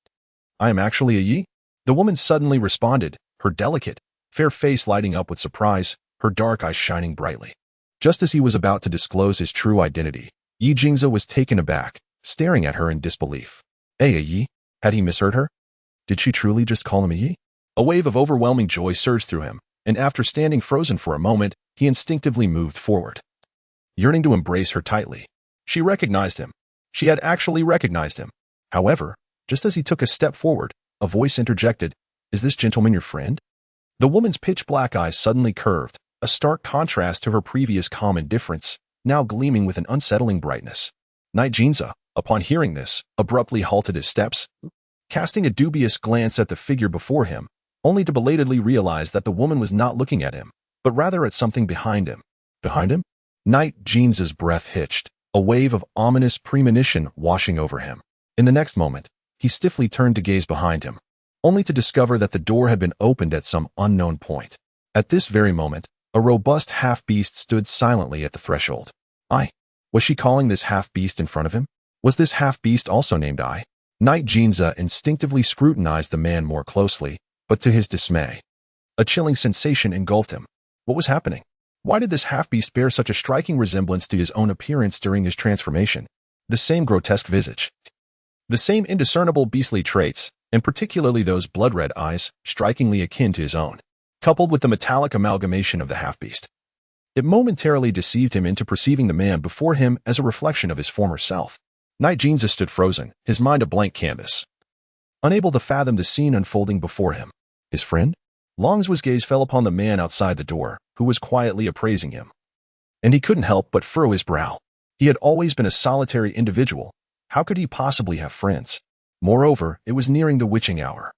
am actually a Yi? The woman suddenly responded, her delicate, fair face lighting up with surprise, her dark eyes shining brightly. Just as he was about to disclose his true identity, Yi Jinzhe was taken aback, staring at her in disbelief. A Yi? Had he misheard her? Did she truly just call him a Yi? A wave of overwhelming joy surged through him, and after standing frozen for a moment, he instinctively moved forward, yearning to embrace her tightly. She recognized him. She had actually recognized him. However, just as he took a step forward, a voice interjected, "Is this gentleman your friend?" The woman's pitch-black eyes suddenly curved, a stark contrast to her previous calm indifference, now gleaming with an unsettling brightness. Knight Jinzhe, upon hearing this, abruptly halted his steps, casting a dubious glance at the figure before him, only to belatedly realize that the woman was not looking at him, but rather at something behind him. Behind him? Knight Jinzhe's breath hitched, a wave of ominous premonition washing over him. In the next moment, he stiffly turned to gaze behind him, only to discover that the door had been opened at some unknown point. At this very moment, a robust half-beast stood silently at the threshold. Was she calling this half-beast in front of him? Was this half-beast also named I? Knight Jinzhe instinctively scrutinized the man more closely, but to his dismay, A chilling sensation engulfed him. What was happening? Why did this half-beast bear such a striking resemblance to his own appearance during his transformation? The same grotesque visage. The same indiscernible beastly traits, and particularly those blood-red eyes, strikingly akin to his own, coupled with the metallic amalgamation of the half-beast. It momentarily deceived him into perceiving the man before him as a reflection of his former self. Night Jinza stood frozen, his mind a blank canvas, unable to fathom the scene unfolding before him. His friend? Long's gaze fell upon the man outside the door, who was quietly appraising him. And he couldn't help but furrow his brow. He had always been a solitary individual. How could he possibly have friends? Moreover, it was nearing the witching hour.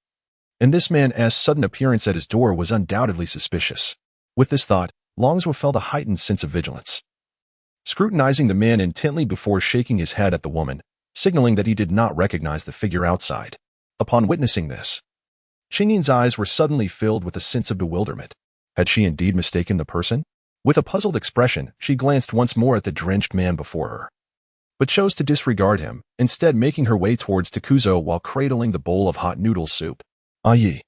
And this man's sudden appearance at his door was undoubtedly suspicious. With this thought, Longswa felt a heightened sense of vigilance. Scrutinizing the man intently before shaking his head at the woman, signaling that he did not recognize the figure outside. Upon witnessing this, Qingyin's eyes were suddenly filled with a sense of bewilderment. Had she indeed mistaken the person? With a puzzled expression, she glanced once more at the drenched man before her, but chose to disregard him, instead making her way towards Takuzo while cradling the bowl of hot noodle soup. Ah ye.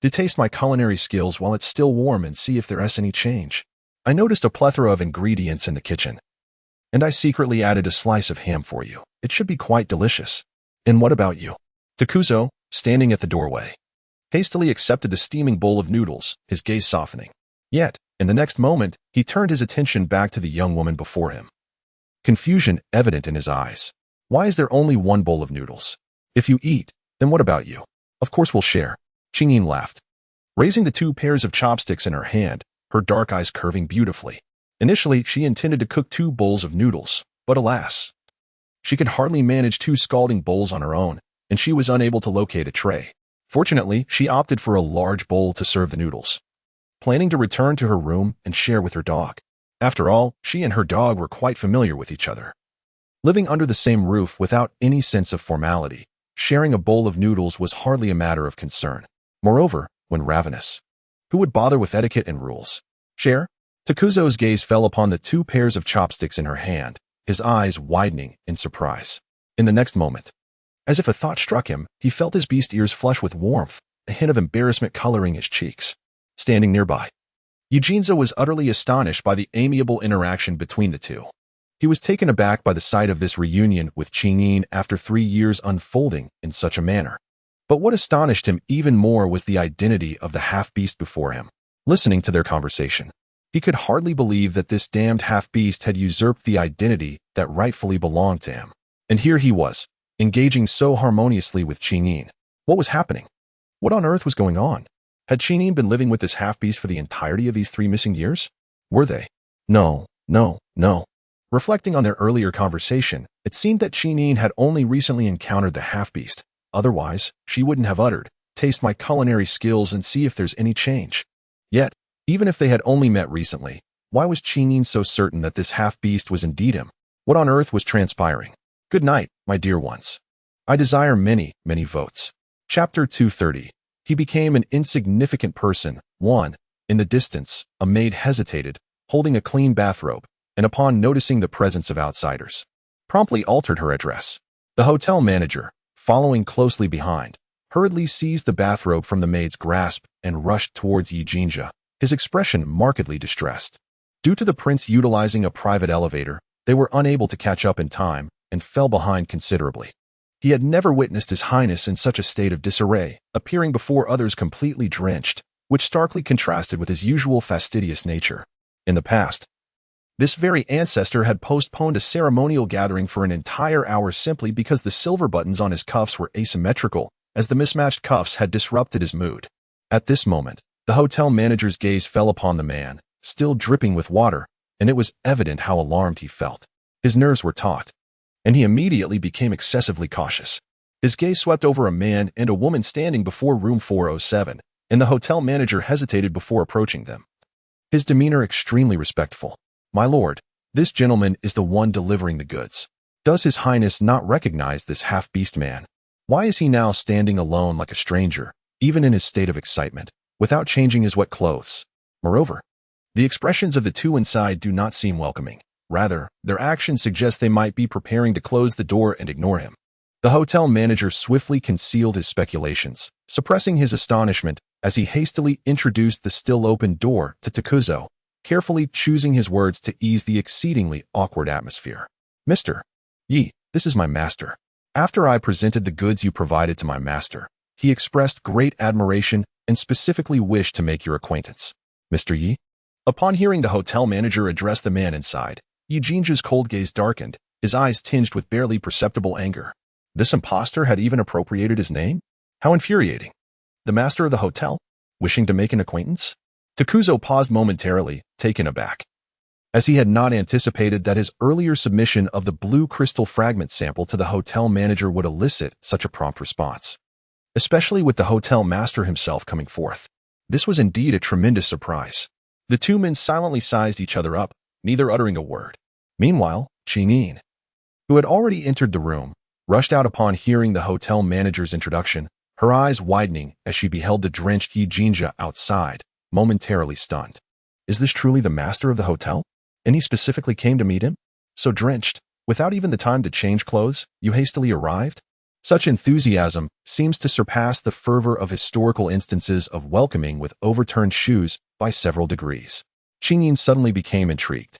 To taste my culinary skills while it's still warm and see if there's any change. I noticed a plethora of ingredients in the kitchen, and I secretly added a slice of ham for you. It should be quite delicious. And what about you? Takuzo, standing at the doorway, hastily accepted the steaming bowl of noodles, his gaze softening. Yet, in the next moment, he turned his attention back to the young woman before him. Confusion evident in his eyes. Why is there only one bowl of noodles? If you eat, then what about you? Of course we'll share. Qingyin laughed, raising the 2 pairs of chopsticks in her hand, her dark eyes curving beautifully. Initially, she intended to cook 2 bowls of noodles, but alas, she could hardly manage 2 scalding bowls on her own, and she was unable to locate a tray. Fortunately, she opted for a large bowl to serve the noodles, planning to return to her room and share with her dog. After all, she and her dog were quite familiar with each other. Living under the same roof without any sense of formality, sharing a bowl of noodles was hardly a matter of concern. Moreover, when ravenous, who would bother with etiquette and rules? Share? Takuzo's gaze fell upon the 2 pairs of chopsticks in her hand, his eyes widening in surprise. In the next moment, as if a thought struck him, he felt his beast ears flush with warmth, a hint of embarrassment coloring his cheeks. Standing nearby, Yujinza was utterly astonished by the amiable interaction between the two. He was taken aback by the sight of this reunion with Qingyin after 3 years unfolding in such a manner. But what astonished him even more was the identity of the half-beast before him. Listening to their conversation, he could hardly believe that this damned half-beast had usurped the identity that rightfully belonged to him. And here he was, engaging so harmoniously with Qingyin. What was happening? What on earth was going on? Had Qingyin been living with this half-beast for the entirety of these 3 missing years? Were they? No. Reflecting on their earlier conversation, it seemed that Qingyin had only recently encountered the half-beast. Otherwise, she wouldn't have uttered, "Taste my culinary skills and see if there's any change." Yet, even if they had only met recently, why was Qingyin so certain that this half-beast was indeed him? What on earth was transpiring? Good night, my dear ones. I desire many, many votes. Chapter 230. He became an insignificant person. 1. In the distance, a maid hesitated, holding a clean bathrobe, and upon noticing the presence of outsiders, promptly altered her address. The hotel manager, following closely behind, hurriedly seized the bathrobe from the maid's grasp and rushed towards Yijinja, his expression markedly distressed. Due to the prince utilizing a private elevator, they were unable to catch up in time and fell behind considerably. He had never witnessed His Highness in such a state of disarray, appearing before others completely drenched, which starkly contrasted with his usual fastidious nature. In the past, this very ancestor had postponed a ceremonial gathering for an entire hour simply because the silver buttons on his cuffs were asymmetrical, as the mismatched cuffs had disrupted his mood. At this moment, the hotel manager's gaze fell upon the man, still dripping with water, and it was evident how alarmed he felt. His nerves were taut, and he immediately became excessively cautious. His gaze swept over a man and a woman standing before room 407, and the hotel manager hesitated before approaching them, his demeanor extremely respectful. "My lord, this gentleman is the one delivering the goods. Does His Highness not recognize this half-beast man? Why is he now standing alone like a stranger, even in his state of excitement, without changing his wet clothes? Moreover, the expressions of the two inside do not seem welcoming. Rather, their actions suggest they might be preparing to close the door and ignore him." The hotel manager swiftly concealed his speculations, suppressing his astonishment as he hastily introduced the still-open door to Takuzo, carefully choosing his words to ease the exceedingly awkward atmosphere. "Mr. Yi, this is my master. After I presented the goods you provided to my master, he expressed great admiration and specifically wished to make your acquaintance. Mr. Yi?" Upon hearing the hotel manager address the man inside, Yi Jinja's cold gaze darkened, his eyes tinged with barely perceptible anger. This impostor had even appropriated his name? How infuriating. The master of the hotel? Wishing to make an acquaintance? Takuzo paused momentarily, taken aback, as he had not anticipated that his earlier submission of the blue crystal fragment sample to the hotel manager would elicit such a prompt response, especially with the hotel master himself coming forth. This was indeed a tremendous surprise. The two men silently sized each other up, neither uttering a word. Meanwhile, Qingyin, who had already entered the room, rushed out upon hearing the hotel manager's introduction, her eyes widening as she beheld the drenched Yi Jinja outside, momentarily stunned. Is this truly the master of the hotel? And he specifically came to meet him? So drenched, without even the time to change clothes, you hastily arrived? Such enthusiasm seems to surpass the fervor of historical instances of welcoming with overturned shoes by several degrees. Qingyin suddenly became intrigued.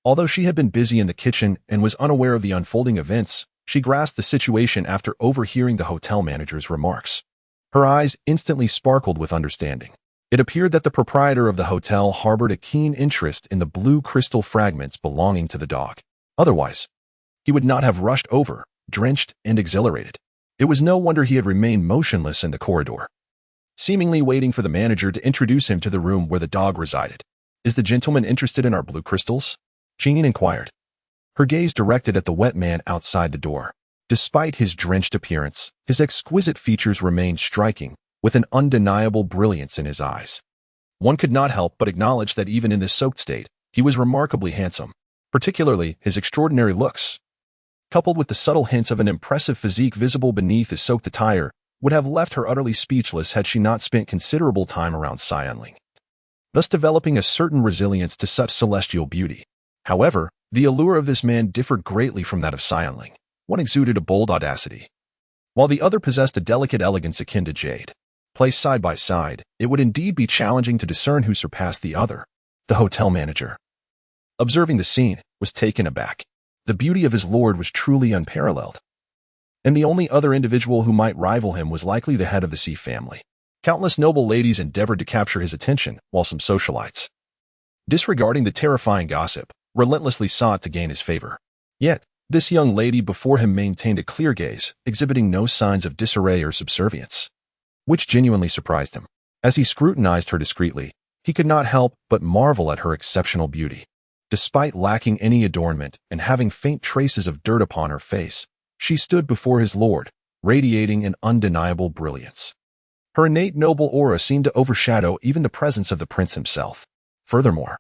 Although she had been busy in the kitchen and was unaware of the unfolding events, she grasped the situation after overhearing the hotel manager's remarks. Her eyes instantly sparkled with understanding. It appeared that the proprietor of the hotel harbored a keen interest in the blue crystal fragments belonging to the dog. Otherwise, he would not have rushed over, drenched and exhilarated. It was no wonder he had remained motionless in the corridor, seemingly waiting for the manager to introduce him to the room where the dog resided. "Is the gentleman interested in our blue crystals?" Qingyin inquired, her gaze directed at the wet man outside the door. Despite his drenched appearance, his exquisite features remained striking, with an undeniable brilliance in his eyes. One could not help but acknowledge that even in this soaked state, he was remarkably handsome, particularly his extraordinary looks, coupled with the subtle hints of an impressive physique visible beneath his soaked attire, would have left her utterly speechless had she not spent considerable time around Xianling, thus developing a certain resilience to such celestial beauty. However, the allure of this man differed greatly from that of Xianling. One exuded a bold audacity, while the other possessed a delicate elegance akin to jade. Placed side by side, it would indeed be challenging to discern who surpassed the other. The hotel manager, observing the scene, was taken aback. The beauty of his lord was truly unparalleled, and the only other individual who might rival him was likely the head of the Xi family. Countless noble ladies endeavored to capture his attention, while some socialites, disregarding the terrifying gossip, relentlessly sought to gain his favor. Yet, this young lady before him maintained a clear gaze, exhibiting no signs of disarray or subservience, which genuinely surprised him. As he scrutinized her discreetly, he could not help but marvel at her exceptional beauty. Despite lacking any adornment and having faint traces of dirt upon her face, she stood before his lord, radiating an undeniable brilliance. Her innate noble aura seemed to overshadow even the presence of the prince himself. Furthermore,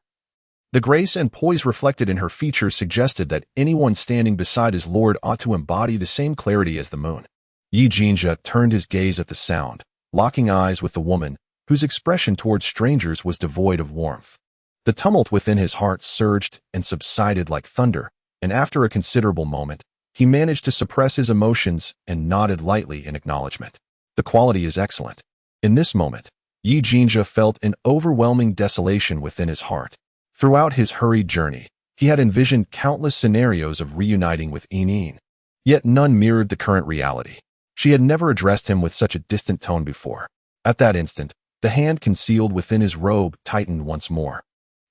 the grace and poise reflected in her features suggested that anyone standing beside his lord ought to embody the same clarity as the moon. Yi Jinja turned his gaze at the sound, locking eyes with the woman, whose expression towards strangers was devoid of warmth. The tumult within his heart surged and subsided like thunder, and after a considerable moment, he managed to suppress his emotions and nodded lightly in acknowledgement. The quality is excellent. In this moment, Yi Jinja felt an overwhelming desolation within his heart. Throughout his hurried journey, he had envisioned countless scenarios of reuniting with Yin, yet none mirrored the current reality. She had never addressed him with such a distant tone before. At that instant, the hand concealed within his robe tightened once more,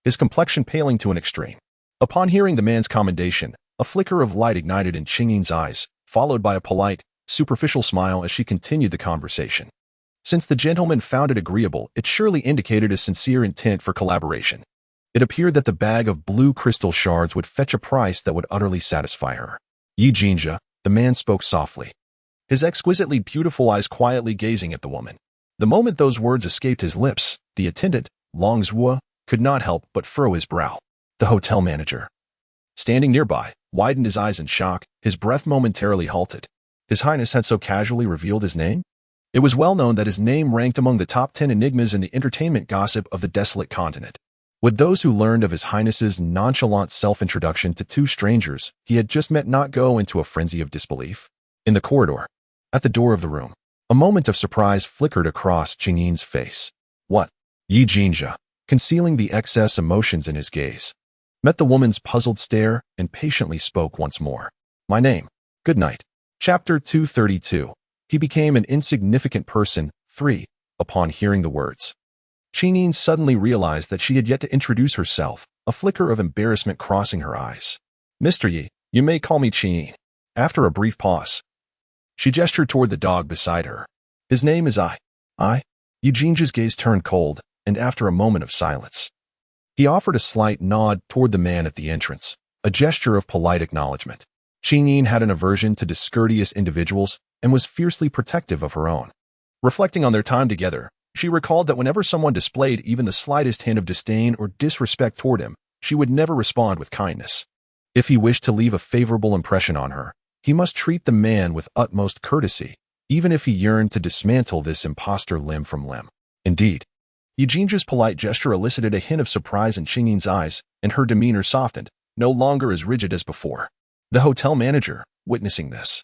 his complexion paling to an extreme. Upon hearing the man's commendation, a flicker of light ignited in Qingyin's eyes, followed by a polite, superficial smile as she continued the conversation. Since the gentleman found it agreeable, it surely indicated a sincere intent for collaboration. It appeared that the bag of blue crystal shards would fetch a price that would utterly satisfy her. Yi Jinja, the man spoke softly, his exquisitely beautiful eyes quietly gazing at the woman. The moment those words escaped his lips, the attendant, Long Zhuo, could not help but furrow his brow. The hotel manager, standing nearby, widened his eyes in shock, his breath momentarily halted. His Highness had so casually revealed his name? It was well known that his name ranked among the top 10 enigmas in the entertainment gossip of the desolate continent. Would those who learned of His Highness's nonchalant self-introduction to two strangers he had just met not go into a frenzy of disbelief? In the corridor, at the door of the room, A moment of surprise flickered across Qingyin's face. What? Yi Jinja, concealing the excess emotions in his gaze, met the woman's puzzled stare and patiently spoke once more. My name. Good night. Chapter 232. He became an insignificant person. 3. Upon hearing the words, Qinyin suddenly realized that she had yet to introduce herself, a flicker of embarrassment crossing her eyes. Mr. Yi, you may call me Qinyin. After a brief pause, she gestured toward the dog beside her. His name is I. Yi Jinja's gaze turned cold, and after a moment of silence, he offered a slight nod toward the man at the entrance, a gesture of polite acknowledgement. Qinyin had an aversion to discourteous individuals and was fiercely protective of her own. Reflecting on their time together, she recalled that whenever someone displayed even the slightest hint of disdain or disrespect toward him, she would never respond with kindness. If he wished to leave a favorable impression on her, he must treat the man with utmost courtesy, even if he yearned to dismantle this impostor limb from limb. Indeed, Yi Jinja's polite gesture elicited a hint of surprise in Qingyin's eyes, and her demeanor softened, no longer as rigid as before. The hotel manager, witnessing this,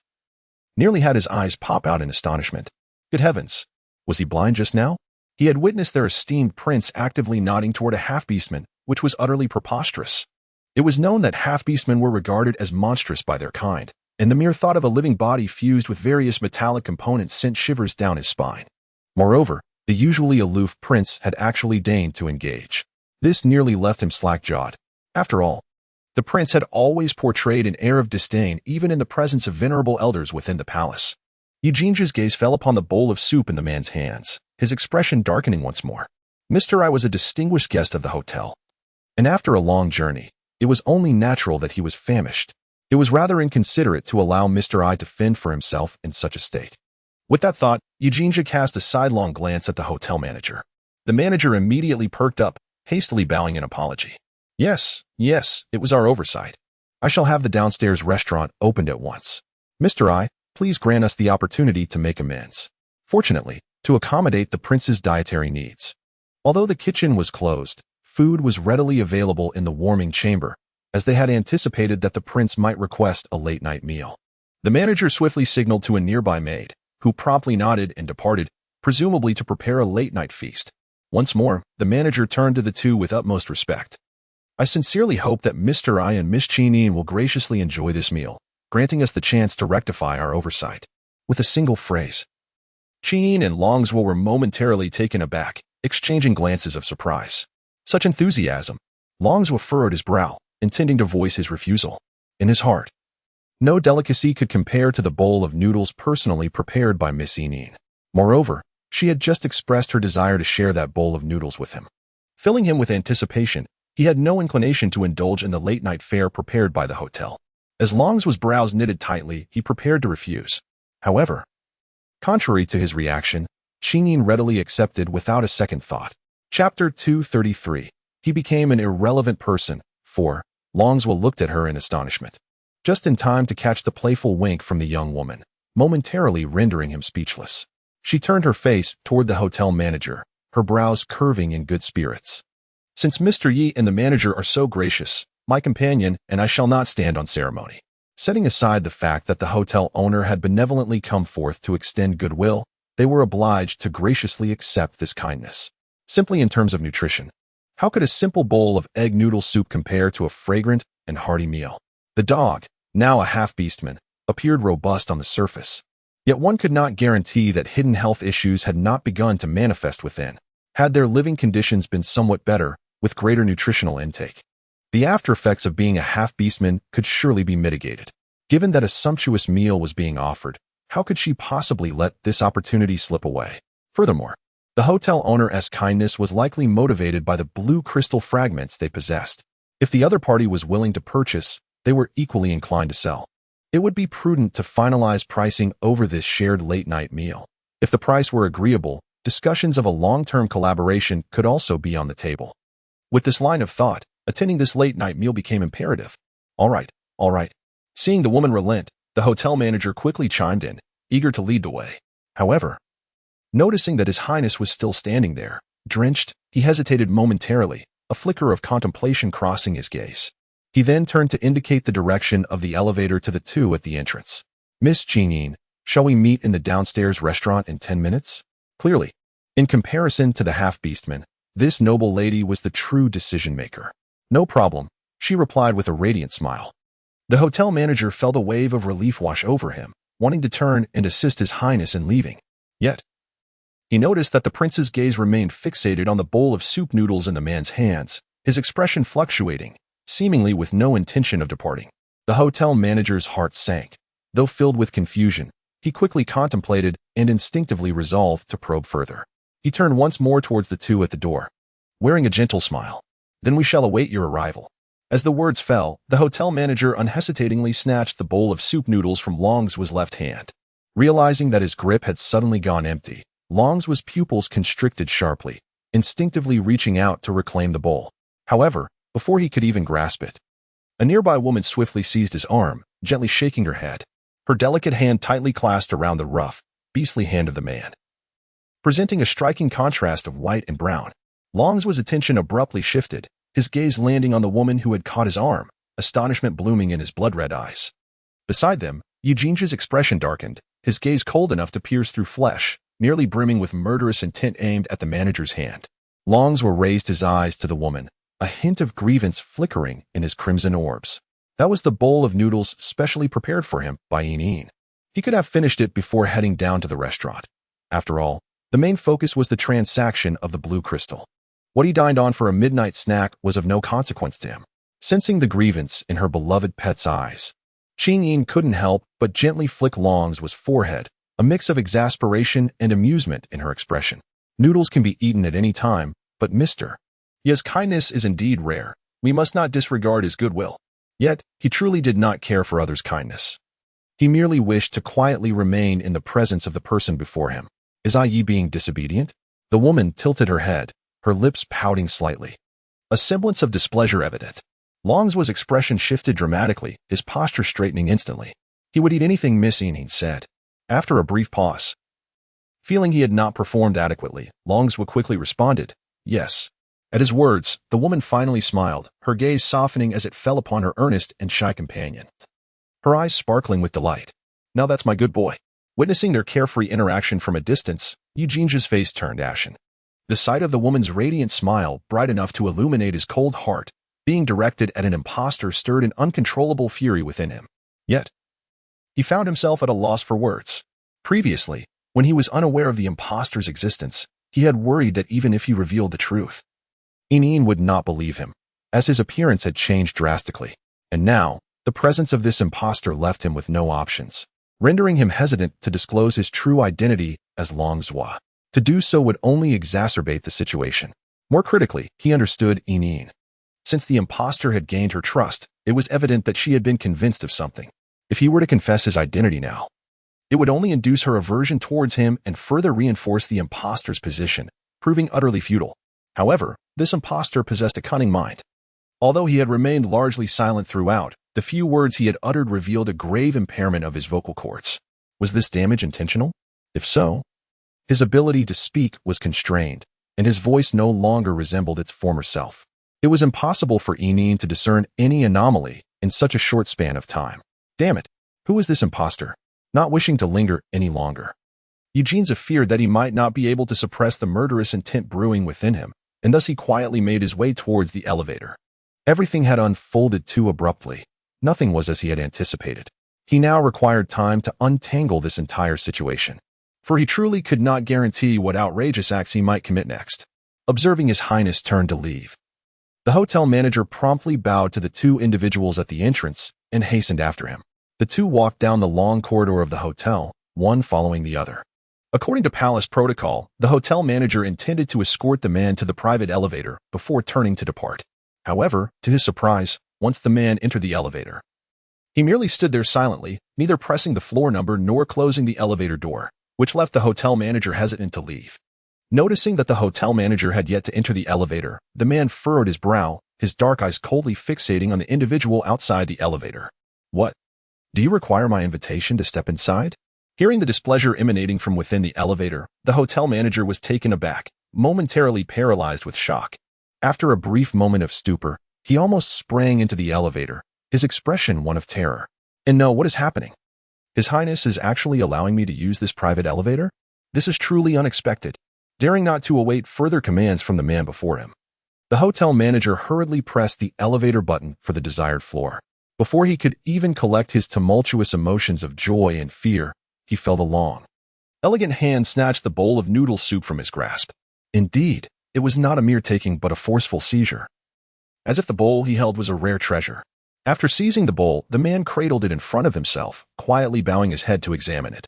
nearly had his eyes pop out in astonishment. Good heavens! Was he blind just now? He had witnessed their esteemed prince actively nodding toward a half-beastman, which was utterly preposterous. It was known that half-beastmen were regarded as monstrous by their kind, and the mere thought of a living body fused with various metallic components sent shivers down his spine. Moreover, the usually aloof prince had actually deigned to engage. This nearly left him slack-jawed. After all, the prince had always portrayed an air of disdain even in the presence of venerable elders within the palace. Yi Jinja's gaze fell upon the bowl of soup in the man's hands, his expression darkening once more. Mr. I was a distinguished guest of the hotel, and after a long journey, it was only natural that he was famished. It was rather inconsiderate to allow Mr. I to fend for himself in such a state. With that thought, Yi Jinja cast a sidelong glance at the hotel manager. The manager immediately perked up, hastily bowing in apology. Yes, it was our oversight. I shall have the downstairs restaurant opened at once. Mr. I, please grant us the opportunity to make amends. Fortunately, to accommodate the prince's dietary needs. Although the kitchen was closed, food was readily available in the warming chamber, as they had anticipated that the prince might request a late-night meal. The manager swiftly signaled to a nearby maid, who promptly nodded and departed, presumably to prepare a late-night feast. Once more, the manager turned to the two with utmost respect. I sincerely hope that Mr. I and Miss Qinyin will graciously enjoy this meal, granting us the chance to rectify our oversight. With a single phrase, Qinyin and Longswell were momentarily taken aback, exchanging glances of surprise. Such enthusiasm! Longswell furrowed his brow, intending to voice his refusal. In his heart, no delicacy could compare to the bowl of noodles personally prepared by Miss Qinyin. Moreover, she had just expressed her desire to share that bowl of noodles with him. Filling him with anticipation, he had no inclination to indulge in the late-night fare prepared by the hotel. As Longswell's brows knitted tightly, he prepared to refuse. However, contrary to his reaction, Qinyin readily accepted without a second thought. Chapter 233. He became an irrelevant person. 4. Longswell looked at her in astonishment, just in time to catch the playful wink from the young woman, momentarily rendering him speechless. She turned her face toward the hotel manager, her brows curving in good spirits. Since Mr. Yi and the manager are so gracious, my companion and I shall not stand on ceremony. Setting aside the fact that the hotel owner had benevolently come forth to extend goodwill, they were obliged to graciously accept this kindness. Simply in terms of nutrition, how could a simple bowl of egg noodle soup compare to a fragrant and hearty meal? The dog, now a half-beastman, appeared robust on the surface. Yet one could not guarantee that hidden health issues had not begun to manifest within, had their living conditions been somewhat better, with greater nutritional intake. The after-effects of being a half-beastman could surely be mitigated. Given that a sumptuous meal was being offered, how could she possibly let this opportunity slip away? Furthermore, the hotel owner's kindness was likely motivated by the blue crystal fragments they possessed. If the other party was willing to purchase, they were equally inclined to sell. It would be prudent to finalize pricing over this shared late-night meal. If the price were agreeable, discussions of a long-term collaboration could also be on the table. With this line of thought, attending this late-night meal became imperative. All right. Seeing the woman relent, the hotel manager quickly chimed in, eager to lead the way. However, noticing that His Highness was still standing there, drenched, he hesitated momentarily, a flicker of contemplation crossing his gaze. He then turned to indicate the direction of the elevator to the two at the entrance. Miss Qinyin, Shall we meet in the downstairs restaurant in 10 minutes? Clearly, in comparison to the half-beastman, this noble lady was the true decision-maker. No problem, she replied with a radiant smile. The hotel manager felt a wave of relief wash over him, wanting to turn and assist His Highness in leaving. Yet, he noticed that the prince's gaze remained fixated on the bowl of soup noodles in the man's hands, his expression fluctuating, seemingly with no intention of departing. The hotel manager's heart sank. Though filled with confusion, he quickly contemplated and instinctively resolved to probe further. He turned once more towards the two at the door, wearing a gentle smile. Then we shall await your arrival. As the words fell, the hotel manager unhesitatingly snatched the bowl of soup noodles from Long's left hand. Realizing that his grip had suddenly gone empty, Long's pupils constricted sharply, instinctively reaching out to reclaim the bowl. However, before he could even grasp it, a nearby woman swiftly seized his arm, gently shaking her head, her delicate hand tightly clasped around the rough, beastly hand of the man. Presenting a striking contrast of white and brown, Long's attention abruptly shifted, his gaze landing on the woman who had caught his arm, astonishment blooming in his blood-red eyes. Beside them, Eugene's expression darkened, his gaze cold enough to pierce through flesh, nearly brimming with murderous intent aimed at the manager's hand. Long's raised his eyes to the woman, a hint of grievance flickering in his crimson orbs. That was the bowl of noodles specially prepared for him by Yin. He could have finished it before heading down to the restaurant. After all, the main focus was the transaction of the blue crystal. What he dined on for a midnight snack was of no consequence to him. Sensing the grievance in her beloved pet's eyes, Yin couldn't help but gently flick Long's forehead, a mix of exasperation and amusement in her expression. Noodles can be eaten at any time, but Mr. His kindness is indeed rare. We must not disregard his goodwill. Yet, he truly did not care for others' kindness. He merely wished to quietly remain in the presence of the person before him. Is I being disobedient? The woman tilted her head, her lips pouting slightly. A semblance of displeasure evident. Long's expression shifted dramatically, his posture straightening instantly. He would eat anything Miss Yin said. After a brief pause, feeling he had not performed adequately, Long's quickly responded, yes. At his words, the woman finally smiled, her gaze softening as it fell upon her earnest and shy companion. Her eyes sparkling with delight. Now that's my good boy. Witnessing their carefree interaction from a distance, Eugene's face turned ashen. The sight of the woman's radiant smile, bright enough to illuminate his cold heart, being directed at an impostor stirred an uncontrollable fury within him. Yet, he found himself at a loss for words. Previously, when he was unaware of the impostor's existence, he had worried that even if he revealed the truth, Yin would not believe him, as his appearance had changed drastically. And now, the presence of this impostor left him with no options, rendering him hesitant to disclose his true identity as Long's. To do so would only exacerbate the situation. More critically, he understood Yin. Since the impostor had gained her trust, it was evident that she had been convinced of something. If he were to confess his identity now, it would only induce her aversion towards him and further reinforce the impostor's position, proving utterly futile. However, this impostor possessed a cunning mind. Although he had remained largely silent throughout, the few words he had uttered revealed a grave impairment of his vocal cords. Was this damage intentional? If so, his ability to speak was constrained, and his voice no longer resembled its former self. It was impossible for Yin to discern any anomaly in such a short span of time. Damn it, who was this impostor? Not wishing to linger any longer, Eugene's feared that he might not be able to suppress the murderous intent brewing within him, and thus he quietly made his way towards the elevator. Everything had unfolded too abruptly. Nothing was as he had anticipated. He now required time to untangle this entire situation, for he truly could not guarantee what outrageous acts he might commit next. Observing His Highness turn to leave, the hotel manager promptly bowed to the two individuals at the entrance and hastened after him. The two walked down the long corridor of the hotel, one following the other. According to palace protocol, the hotel manager intended to escort the man to the private elevator before turning to depart. However, to his surprise, once the man entered the elevator, he merely stood there silently, neither pressing the floor number nor closing the elevator door, which left the hotel manager hesitant to leave. Noticing that the hotel manager had yet to enter the elevator, the man furrowed his brow, his dark eyes coldly fixating on the individual outside the elevator. What? Do you require my invitation to step inside? Hearing the displeasure emanating from within the elevator, the hotel manager was taken aback, momentarily paralyzed with shock. After a brief moment of stupor, he almost sprang into the elevator, his expression one of terror. And no, what is happening? His Highness is actually allowing me to use this private elevator? This is truly unexpected. Daring not to await further commands from the man before him, the hotel manager hurriedly pressed the elevator button for the desired floor. Before he could even collect his tumultuous emotions of joy and fear, he felt a long, elegant hand snatch the bowl of noodle soup from his grasp. Indeed, it was not a mere taking but a forceful seizure, as if the bowl he held was a rare treasure. After seizing the bowl, the man cradled it in front of himself, quietly bowing his head to examine it,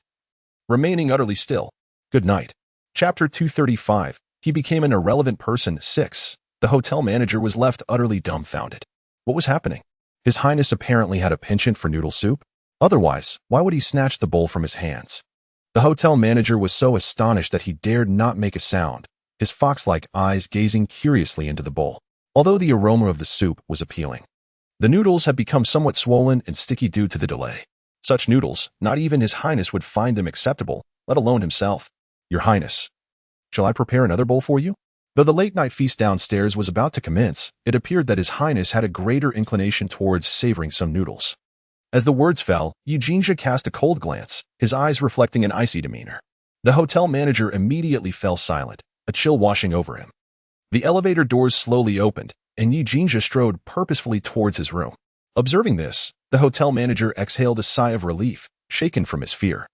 remaining utterly still. Good night. Chapter 235. He became an irrelevant person. 6. The hotel manager was left utterly dumbfounded. What was happening? His Highness apparently had a penchant for noodle soup. Otherwise, why would he snatch the bowl from his hands? The hotel manager was so astonished that he dared not make a sound, his fox-like eyes gazing curiously into the bowl. Although the aroma of the soup was appealing, the noodles had become somewhat swollen and sticky due to the delay. Such noodles, not even His Highness would find them acceptable, let alone himself. Your Highness, shall I prepare another bowl for you? Though the late-night feast downstairs was about to commence, it appeared that His Highness had a greater inclination towards savoring some noodles. As the words fell, Eugenia cast a cold glance, his eyes reflecting an icy demeanor. The hotel manager immediately fell silent, a chill washing over him. The elevator doors slowly opened, and Eugenia strode purposefully towards his room. Observing this, the hotel manager exhaled a sigh of relief, shaken from his fear,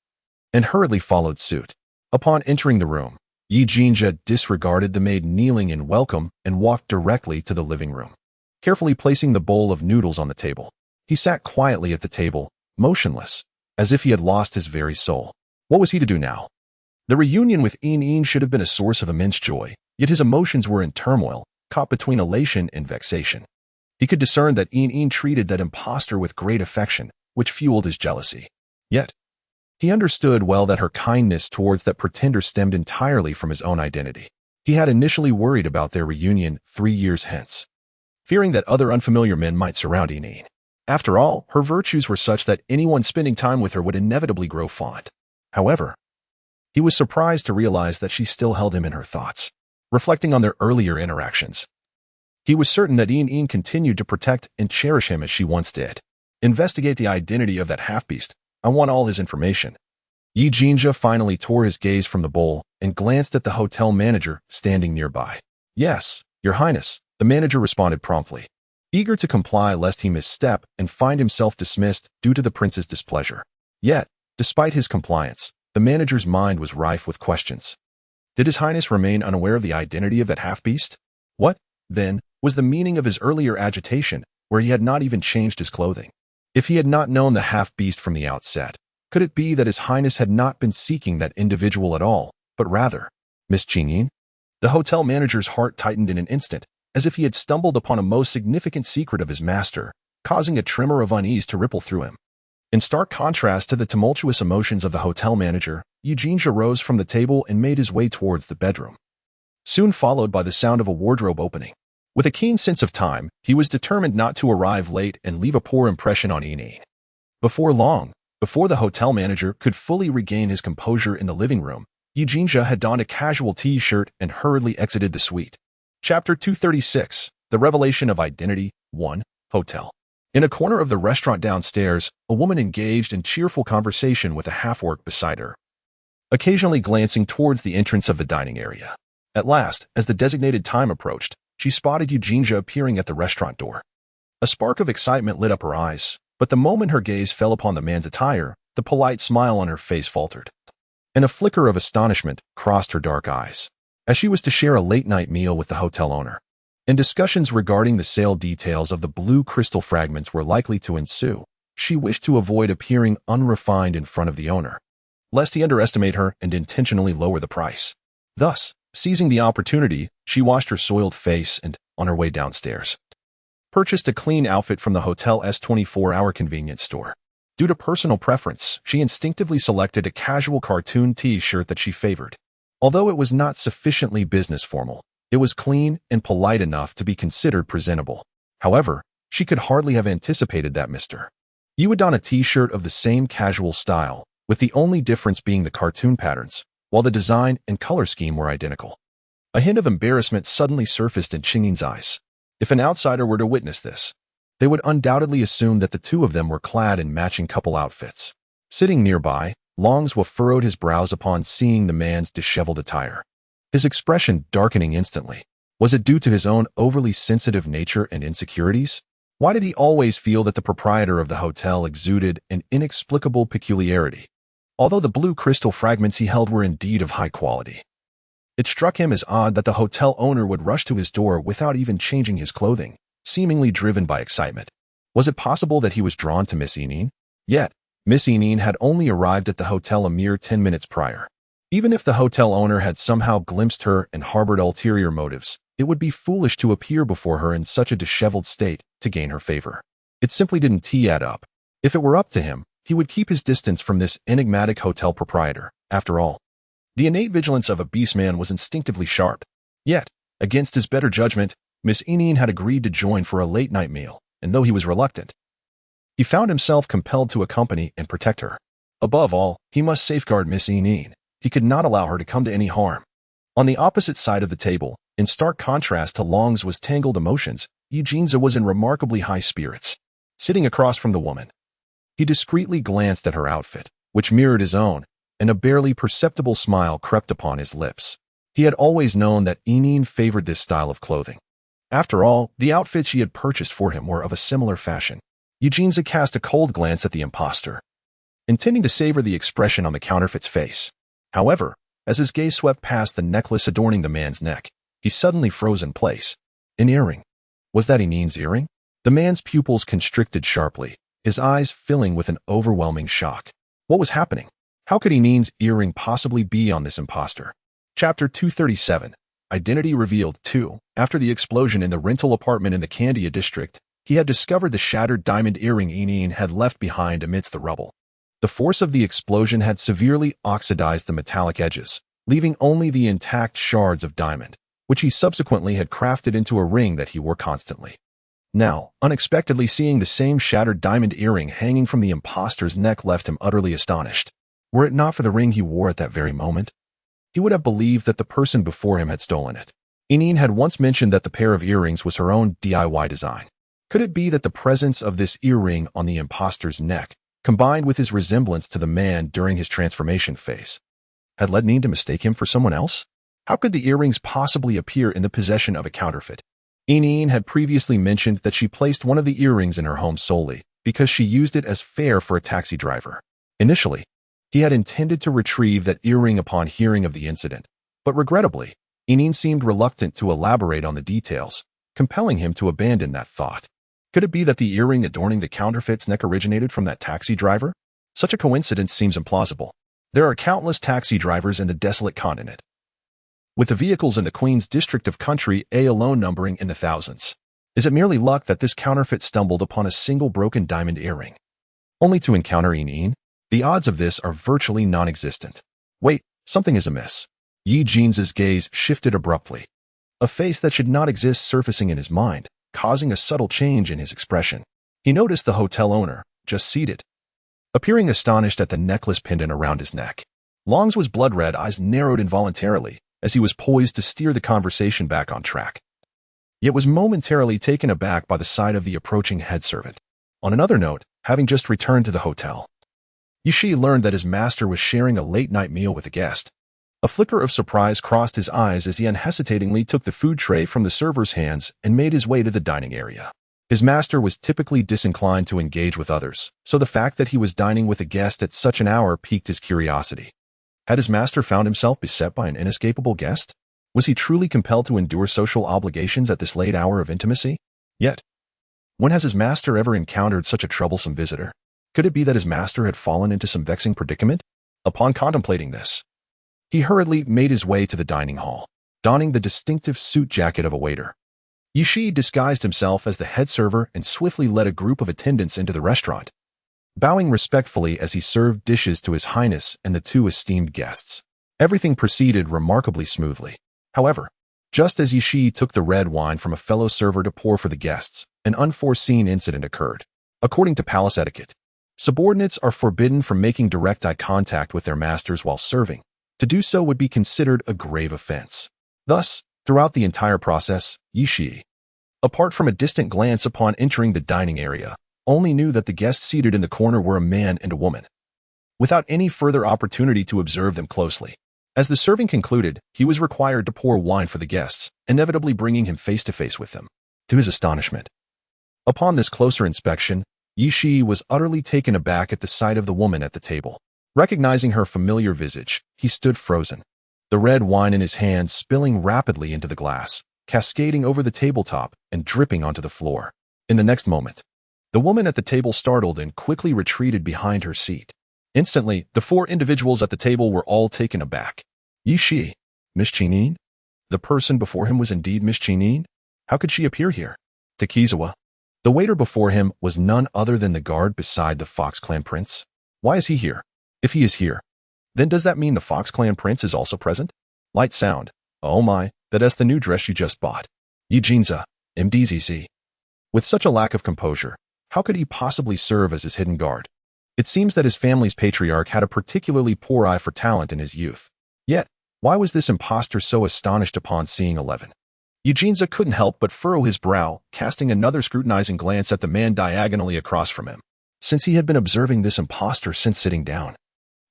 and hurriedly followed suit. Upon entering the room, Eugenia disregarded the maid kneeling in welcome and walked directly to the living room. Carefully placing the bowl of noodles on the table, he sat quietly at the table, motionless, as if he had lost his very soul. What was he to do now? The reunion with Een should have been a source of immense joy, yet his emotions were in turmoil, caught between elation and vexation. He could discern that Een treated that impostor with great affection, which fueled his jealousy. Yet, he understood well that her kindness towards that pretender stemmed entirely from his own identity. He had initially worried about their reunion 3 years hence, fearing that other unfamiliar men might surround Een. After all, her virtues were such that anyone spending time with her would inevitably grow fond. However, he was surprised to realize that she still held him in her thoughts. Reflecting on their earlier interactions, he was certain that Een continued to protect and cherish him as she once did. Investigate the identity of that half-beast. I want all his information. Eugenia finally tore his gaze from the bowl and glanced at the hotel manager standing nearby. Yes, Your Highness, the manager responded promptly, eager to comply lest he misstep and find himself dismissed due to the prince's displeasure. Yet, despite his compliance, the manager's mind was rife with questions. Did His Highness remain unaware of the identity of that half-beast? What, then, was the meaning of his earlier agitation, where he had not even changed his clothing? If he had not known the half-beast from the outset, could it be that His Highness had not been seeking that individual at all, but rather Miss Ching? The hotel manager's heart tightened in an instant, as if he had stumbled upon a most significant secret of his master, causing a tremor of unease to ripple through him. In stark contrast to the tumultuous emotions of the hotel manager, Eugenia rose from the table and made his way towards the bedroom, soon followed by the sound of a wardrobe opening. With a keen sense of time, he was determined not to arrive late and leave a poor impression on Een. Before long, before the hotel manager could fully regain his composure in the living room, Eugenia had donned a casual t-shirt and hurriedly exited the suite. Chapter 236. The Revelation of Identity. 1. Hotel. In a corner of the restaurant downstairs, a woman engaged in cheerful conversation with a half-orc beside her, occasionally glancing towards the entrance of the dining area. At last, as the designated time approached, she spotted Eugenia appearing at the restaurant door. A spark of excitement lit up her eyes, but the moment her gaze fell upon the man's attire, the polite smile on her face faltered, and a flicker of astonishment crossed her dark eyes. As she was to share a late-night meal with the hotel owner, and discussions regarding the sale details of the blue crystal fragments were likely to ensue, she wished to avoid appearing unrefined in front of the owner, lest he underestimate her and intentionally lower the price. Thus, seizing the opportunity, she washed her soiled face and, on her way downstairs, purchased a clean outfit from the hotel's 24-hour convenience store. Due to personal preference, she instinctively selected a casual cartoon t-shirt that she favored. Although it was not sufficiently business formal, it was clean and polite enough to be considered presentable. However, she could hardly have anticipated that Mr. Yu would don a t-shirt of the same casual style, with the only difference being the cartoon patterns, while the design and color scheme were identical. A hint of embarrassment suddenly surfaced in Qingyin's eyes. If an outsider were to witness this, they would undoubtedly assume that the two of them were clad in matching couple outfits. Sitting nearby, Longswa furrowed his brows upon seeing the man's disheveled attire, his expression darkening instantly. Was it due to his own overly sensitive nature and insecurities? Why did he always feel that the proprietor of the hotel exuded an inexplicable peculiarity, although the blue crystal fragments he held were indeed of high quality? It struck him as odd that the hotel owner would rush to his door without even changing his clothing, seemingly driven by excitement. Was it possible that he was drawn to Miss Eneen? Yet, Miss Eneen had only arrived at the hotel a mere 10 minutes prior. Even if the hotel owner had somehow glimpsed her and harbored ulterior motives, it would be foolish to appear before her in such a disheveled state to gain her favor. It simply didn't add up. If it were up to him, he would keep his distance from this enigmatic hotel proprietor. After all, the innate vigilance of a beastman was instinctively sharp. Yet, against his better judgment, Miss Eneen had agreed to join for a late-night meal, and though he was reluctant, he found himself compelled to accompany and protect her. Above all, he must safeguard Miss Eneen. He could not allow her to come to any harm. On the opposite side of the table, in stark contrast to Longswa's tangled emotions, Eugenia was in remarkably high spirits. Sitting across from the woman, he discreetly glanced at her outfit, which mirrored his own, and a barely perceptible smile crept upon his lips. He had always known that Eneen favored this style of clothing. After all, the outfits she had purchased for him were of a similar fashion. Eugenia cast a cold glance at the impostor, intending to savor the expression on the counterfeit's face. However, as his gaze swept past the necklace adorning the man's neck, he suddenly froze in place. An earring. Was that Eneen's earring? The man's pupils constricted sharply, his eyes filling with an overwhelming shock. What was happening? How could Eneen's earring possibly be on this impostor? Chapter 237. Identity revealed. 2. After the explosion in the rental apartment in the Candia district, he had discovered the shattered diamond earring Eneen had left behind amidst the rubble. The force of the explosion had severely oxidized the metallic edges, leaving only the intact shards of diamond, which he subsequently had crafted into a ring that he wore constantly. Now, unexpectedly seeing the same shattered diamond earring hanging from the impostor's neck left him utterly astonished. Were it not for the ring he wore at that very moment, he would have believed that the person before him had stolen it. Eneen had once mentioned that the pair of earrings was her own DIY design. Could it be that the presence of this earring on the impostor's neck, combined with his resemblance to the man during his transformation phase, had led Eneen to mistake him for someone else? How could the earrings possibly appear in the possession of a counterfeit? Eneen had previously mentioned that she placed one of the earrings in her home solely because she used it as fare for a taxi driver. Initially, he had intended to retrieve that earring upon hearing of the incident, but regrettably, Eneen seemed reluctant to elaborate on the details, compelling him to abandon that thought. Could it be that the earring adorning the counterfeit's neck originated from that taxi driver? Such a coincidence seems implausible. There are countless taxi drivers in the desolate continent, with the vehicles in the Queen's district of Country A alone numbering in the thousands. Is it merely luck that this counterfeit stumbled upon a single broken diamond earring, only to encounter Eneen? The odds of this are virtually non-existent. Wait, something is amiss. Eugenia's gaze shifted abruptly, a face that should not exist surfacing in his mind, causing a subtle change in his expression. He noticed the hotel owner, just seated, appearing astonished at the necklace pendant around his neck. Longswa's blood-red eyes narrowed involuntarily as he was poised to steer the conversation back on track, yet was momentarily taken aback by the sight of the approaching head servant. On another note, having just returned to the hotel, Yishi learned that his master was sharing a late-night meal with a guest. A flicker of surprise crossed his eyes as he unhesitatingly took the food tray from the server's hands and made his way to the dining area. His master was typically disinclined to engage with others, so the fact that he was dining with a guest at such an hour piqued his curiosity. Had his master found himself beset by an inescapable guest? Was he truly compelled to endure social obligations at this late hour of intimacy? Yet, when has his master ever encountered such a troublesome visitor? Could it be that his master had fallen into some vexing predicament? Upon contemplating this, he hurriedly made his way to the dining hall, donning the distinctive suit jacket of a waiter. Yishi disguised himself as the head server and swiftly led a group of attendants into the restaurant, bowing respectfully as he served dishes to His Highness and the two esteemed guests. Everything proceeded remarkably smoothly. However, just as Yishi took the red wine from a fellow server to pour for the guests, an unforeseen incident occurred. According to palace etiquette, subordinates are forbidden from making direct eye contact with their masters while serving. To do so would be considered a grave offense. Thus, throughout the entire process, Yishi, apart from a distant glance upon entering the dining area, only knew that the guests seated in the corner were a man and a woman. without any further opportunity to observe them closely. As the serving concluded, he was required to pour wine for the guests, inevitably bringing him face to face with them. To his astonishment, upon this closer inspection, Yi Shi was utterly taken aback at the sight of the woman at the table. Recognizing her familiar visage, he stood frozen, the red wine in his hand spilling rapidly into the glass, cascading over the tabletop and dripping onto the floor. In the next moment, the woman at the table startled and quickly retreated behind her seat. Instantly, the four individuals at the table were all taken aback. Yi Shi, Miss Qingyin? The person before him was indeed Miss Qingyin? How could she appear here? Takizawa. The waiter before him was none other than the guard beside the Fox Clan Prince. Why is he here? If he is here, then does that mean the Fox Clan Prince is also present? Light sound. Oh my, that's the new dress you just bought. Yi Jinza, MDZZ. With such a lack of composure, how could he possibly serve as his hidden guard? It seems that his family's patriarch had a particularly poor eye for talent in his youth. Yet, why was this impostor so astonished upon seeing 11? Yi Jinza couldn't help but furrow his brow, casting another scrutinizing glance at the man diagonally across from him. Since he had been observing this impostor since sitting down,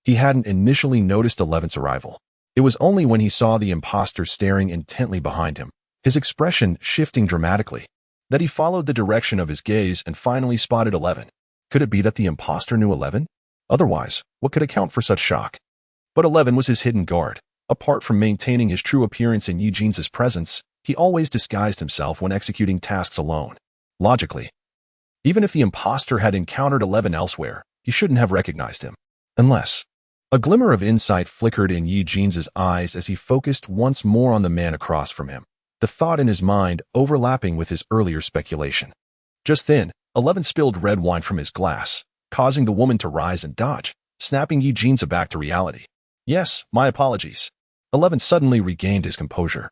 he hadn't initially noticed 11's arrival. It was only when he saw the impostor staring intently behind him, his expression shifting dramatically, that he followed the direction of his gaze and finally spotted 11. Could it be that the impostor knew 11? Otherwise, what could account for such shock? But 11 was his hidden guard. Apart from maintaining his true appearance in Yi Jinza's presence, he always disguised himself when executing tasks alone. Logically, even if the impostor had encountered 11 elsewhere, he shouldn't have recognized him. Unless, a glimmer of insight flickered in Yi Jinza's eyes as he focused once more on the man across from him, the thought in his mind overlapping with his earlier speculation. Just then, 11 spilled red wine from his glass, causing the woman to rise and dodge, snapping Yi Jinza back to reality. Yes, my apologies. 11 suddenly regained his composure,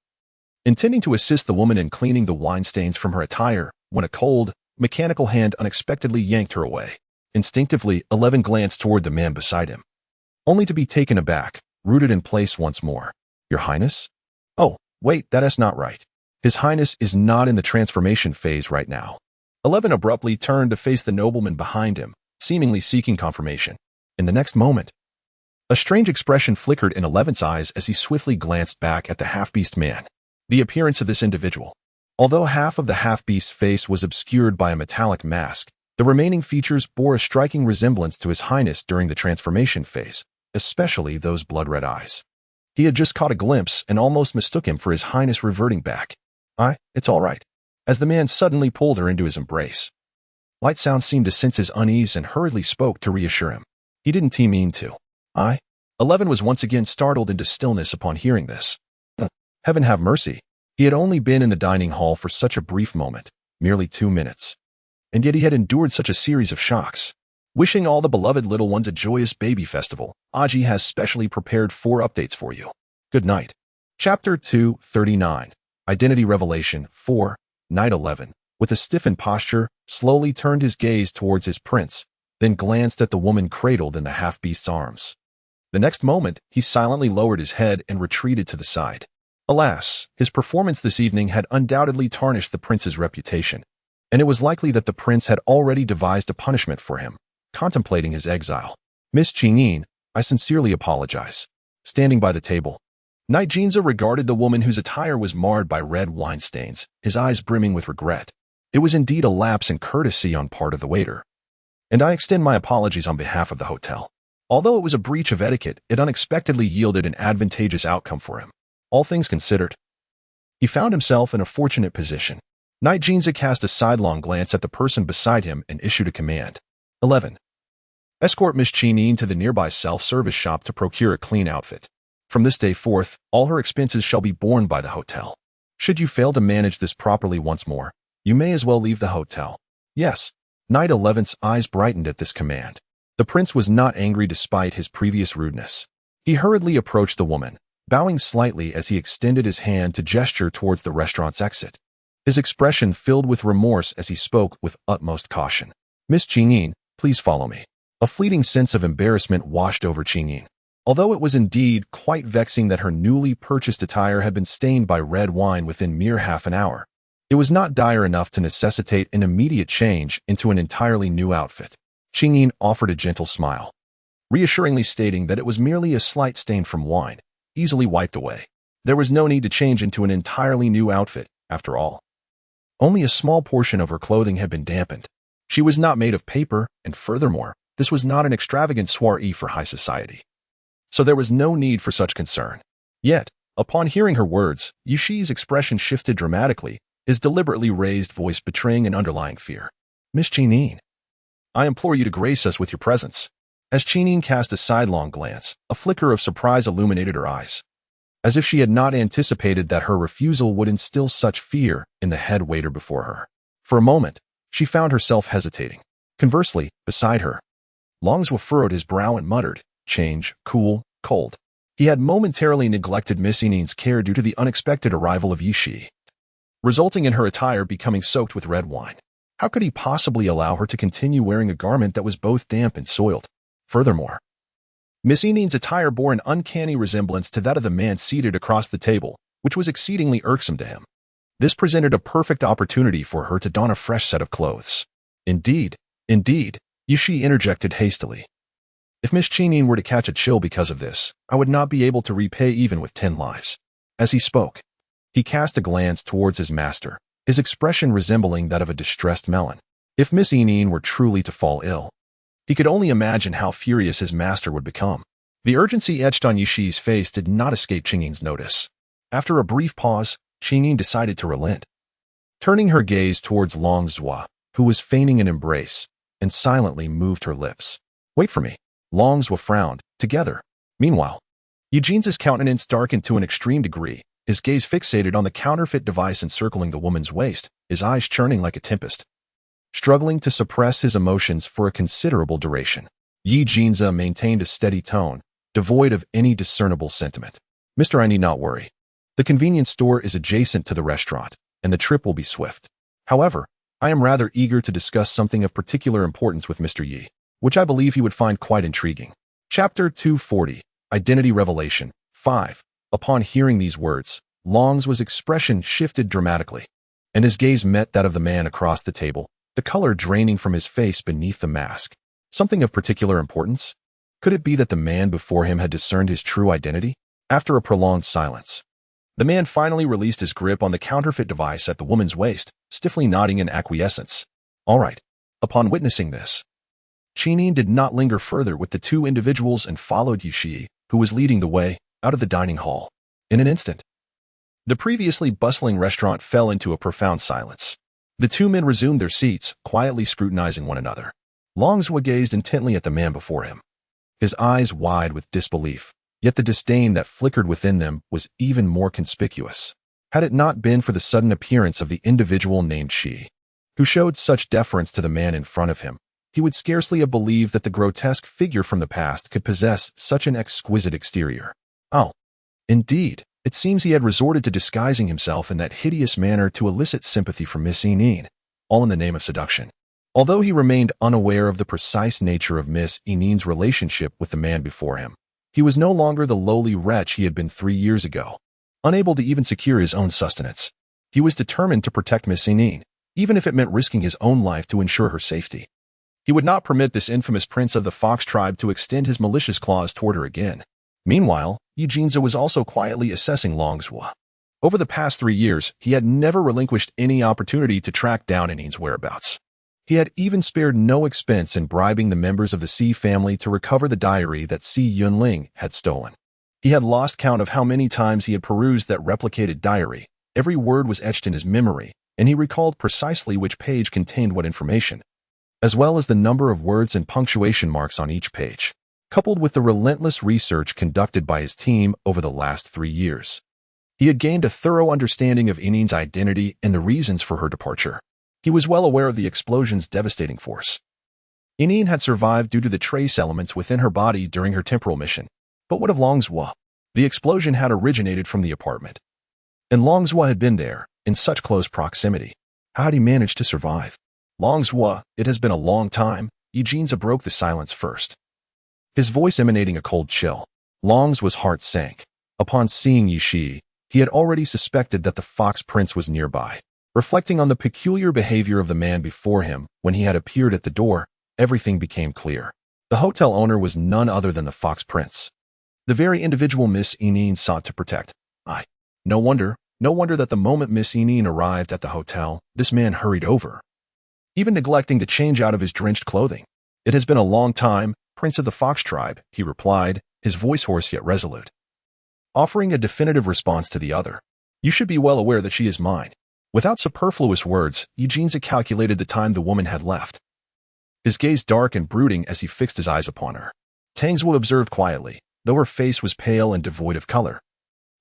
intending to assist the woman in cleaning the wine stains from her attire, when a cold, mechanical hand unexpectedly yanked her away. Instinctively, 11 glanced toward the man beside him, only to be taken aback, rooted in place once more. Your Highness? Oh, wait, that's not right. His Highness is not in the transformation phase right now. 11 abruptly turned to face the nobleman behind him, seemingly seeking confirmation. In the next moment, a strange expression flickered in 11's eyes as he swiftly glanced back at the half-beast man. The appearance of this individual, although half of the half-beast's face was obscured by a metallic mask, the remaining features bore a striking resemblance to His Highness during the transformation phase, especially those blood-red eyes. He had just caught a glimpse and almost mistook him for His Highness reverting back. It's all right. As the man suddenly pulled her into his embrace. Light Sound seemed to sense his unease and hurriedly spoke to reassure him. He didn't mean to. 11 was once again startled into stillness upon hearing this. Heaven have mercy. He had only been in the dining hall for such a brief moment, merely 2 minutes. And yet he had endured such a series of shocks. Wishing all the beloved little ones a joyous baby festival, Aji has specially prepared 4 updates for you. Good night. Chapter 239. Identity Revelation 4. Night 11. With a stiffened posture, slowly turned his gaze towards his prince, then glanced at the woman cradled in the half-beast's arms. The next moment, he silently lowered his head and retreated to the side. Alas, his performance this evening had undoubtedly tarnished the prince's reputation, and it was likely that the prince had already devised a punishment for him, contemplating his exile. Miss Qingyin, I sincerely apologize. Standing by the table, Knight Jinza regarded the woman whose attire was marred by red wine stains, his eyes brimming with regret. It was indeed a lapse in courtesy on part of the waiter, and I extend my apologies on behalf of the hotel. Although it was a breach of etiquette, it unexpectedly yielded an advantageous outcome for him. All things considered, he found himself in a fortunate position. Knight Jinza cast a sidelong glance at the person beside him and issued a command. 11. Escort Miss Qingyin to the nearby self-service shop to procure a clean outfit. From this day forth, all her expenses shall be borne by the hotel. Should you fail to manage this properly once more, you may as well leave the hotel. Yes. Knight 11's eyes brightened at this command. The prince was not angry despite his previous rudeness. He hurriedly approached the woman, bowing slightly as he extended his hand to gesture towards the restaurant's exit. His expression filled with remorse as he spoke with utmost caution. Miss Qingyin, please follow me. A fleeting sense of embarrassment washed over Qingyin. Although it was indeed quite vexing that her newly purchased attire had been stained by red wine within mere half an hour, it was not dire enough to necessitate an immediate change into an entirely new outfit. Qingyin offered a gentle smile. reassuringly stating that it was merely a slight stain from wine, easily wiped away. There was no need to change into an entirely new outfit, after all. Only a small portion of her clothing had been dampened. She was not made of paper, and furthermore, this was not an extravagant soiree for high society. So there was no need for such concern. Yet, upon hearing her words, Yushi's expression shifted dramatically, his deliberately raised voice betraying an underlying fear. "Miss Chineen, I implore you to grace us with your presence." As Chineen cast a sidelong glance, a flicker of surprise illuminated her eyes, as if she had not anticipated that her refusal would instill such fear in the head waiter before her. For a moment, she found herself hesitating. Conversely, beside her, Longswa furrowed his brow and muttered, "Change, cool, cold." He had momentarily neglected Miss Ineen's care due to the unexpected arrival of Yushi, resulting in her attire becoming soaked with red wine. How could he possibly allow her to continue wearing a garment that was both damp and soiled? Furthermore, Miss Ineen's attire bore an uncanny resemblance to that of the man seated across the table, which was exceedingly irksome to him. This presented a perfect opportunity for her to don a fresh set of clothes. Indeed, Yushi interjected hastily. "If Miss Chineen were to catch a chill because of this, I would not be able to repay even with 10 lives. As he spoke, he cast a glance towards his master, his expression resembling that of a distressed melon. If Miss Ineen were truly to fall ill, he could only imagine how furious his master would become. The urgency etched on Yushi's face did not escape Chineen's notice. After a brief pause, Chineen decided to relent. Turning her gaze towards Longswa, who was feigning an embrace, and silently moved her lips. "Wait for me." Longswa frowned. "Together." Meanwhile, Eugene's countenance darkened to an extreme degree, his gaze fixated on the counterfeit device encircling the woman's waist, his eyes churning like a tempest. Struggling to suppress his emotions for a considerable duration, Yi Jinza maintained a steady tone, devoid of any discernible sentiment. "Mr. I need not worry. The convenience store is adjacent to the restaurant, and the trip will be swift. However, I am rather eager to discuss something of particular importance with Mr. Yi, which I believe he would find quite intriguing." Chapter 240, Identity Revelation, 5. Upon hearing these words, Longswa's expression shifted dramatically, and his gaze met that of the man across the table, the color draining from his face beneath the mask. Something of particular importance? Could it be that the man before him had discerned his true identity? After a prolonged silence, the man finally released his grip on the counterfeit device at the woman's waist, stiffly nodding in acquiescence. "All right." Upon witnessing this, Chineen did not linger further with the two individuals and followed Yushi, who was leading the way, out of the dining hall. In an instant, the previously bustling restaurant fell into a profound silence. The two men resumed their seats, quietly scrutinizing one another. Longswa gazed intently at the man before him, his eyes wide with disbelief, yet the disdain that flickered within them was even more conspicuous. Had it not been for the sudden appearance of the individual named Shi, who showed such deference to the man in front of him, he would scarcely have believed that the grotesque figure from the past could possess such an exquisite exterior. Oh, indeed, it seems he had resorted to disguising himself in that hideous manner to elicit sympathy from Miss Ineen, all in the name of seduction. Although he remained unaware of the precise nature of Miss Ineen's relationship with the man before him, he was no longer the lowly wretch he had been 3 years ago, unable to even secure his own sustenance. He was determined to protect Miss Ineen, even if it meant risking his own life to ensure her safety. He would not permit this infamous prince of the Fox tribe to extend his malicious claws toward her again. Meanwhile, Eugenza was also quietly assessing Longswa. Over the past 3 years, he had never relinquished any opportunity to track down Ineen's whereabouts. He had even spared no expense in bribing the members of the Si family to recover the diary that Si Yunling had stolen. He had lost count of how many times he had perused that replicated diary. Every word was etched in his memory, and he recalled precisely which page contained what information, as well as the number of words and punctuation marks on each page. Coupled with the relentless research conducted by his team over the last 3 years, he had gained a thorough understanding of Ineen's identity and the reasons for her departure. He was well aware of the explosion's devastating force. Ineen had survived due to the trace elements within her body during her temporal mission. But what of Longswa? The explosion had originated from the apartment, and Longswa had been there, in such close proximity. How had he managed to survive? Longswa, it has been a long time. Eugenza broke the silence first, his voice emanating a cold chill. Longswa's heart sank. Upon seeing Yushi, he had already suspected that the Fox Prince was nearby. Reflecting on the peculiar behavior of the man before him when he had appeared at the door, everything became clear. The hotel owner was none other than the Fox Prince, the very individual Miss Eneen sought to protect. No wonder that the moment Miss Eneen arrived at the hotel, this man hurried over, even neglecting to change out of his drenched clothing. "It has been a long time, Prince of the Fox tribe," he replied, his voice hoarse yet resolute, offering a definitive response to the other. "You should be well aware that she is mine." Without superfluous words, Eugenza calculated the time the woman had left, his gaze dark and brooding as he fixed his eyes upon her. Tangswu observed quietly, though her face was pale and devoid of color.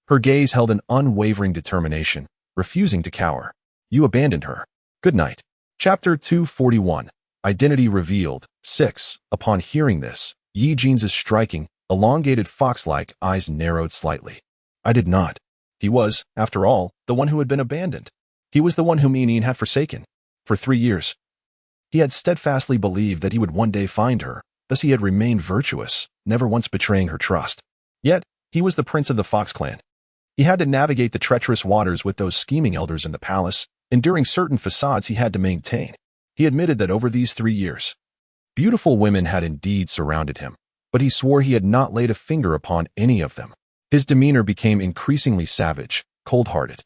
Her gaze held an unwavering determination, refusing to cower. "You abandoned her. Good night." Chapter 241. Identity Revealed. 6. Upon hearing this, Yi Jin's striking, elongated fox-like eyes narrowed slightly. "I did not." He was, after all, the one who had been abandoned. He was the one whom Eneen had forsaken. For 3 years, he had steadfastly believed that he would one day find her, thus he had remained virtuous, never once betraying her trust. Yet, he was the prince of the Fox clan. He had to navigate the treacherous waters with those scheming elders in the palace, enduring certain facades he had to maintain. He admitted that over these 3 years, beautiful women had indeed surrounded him, but he swore he had not laid a finger upon any of them. His demeanor became increasingly savage, cold-hearted,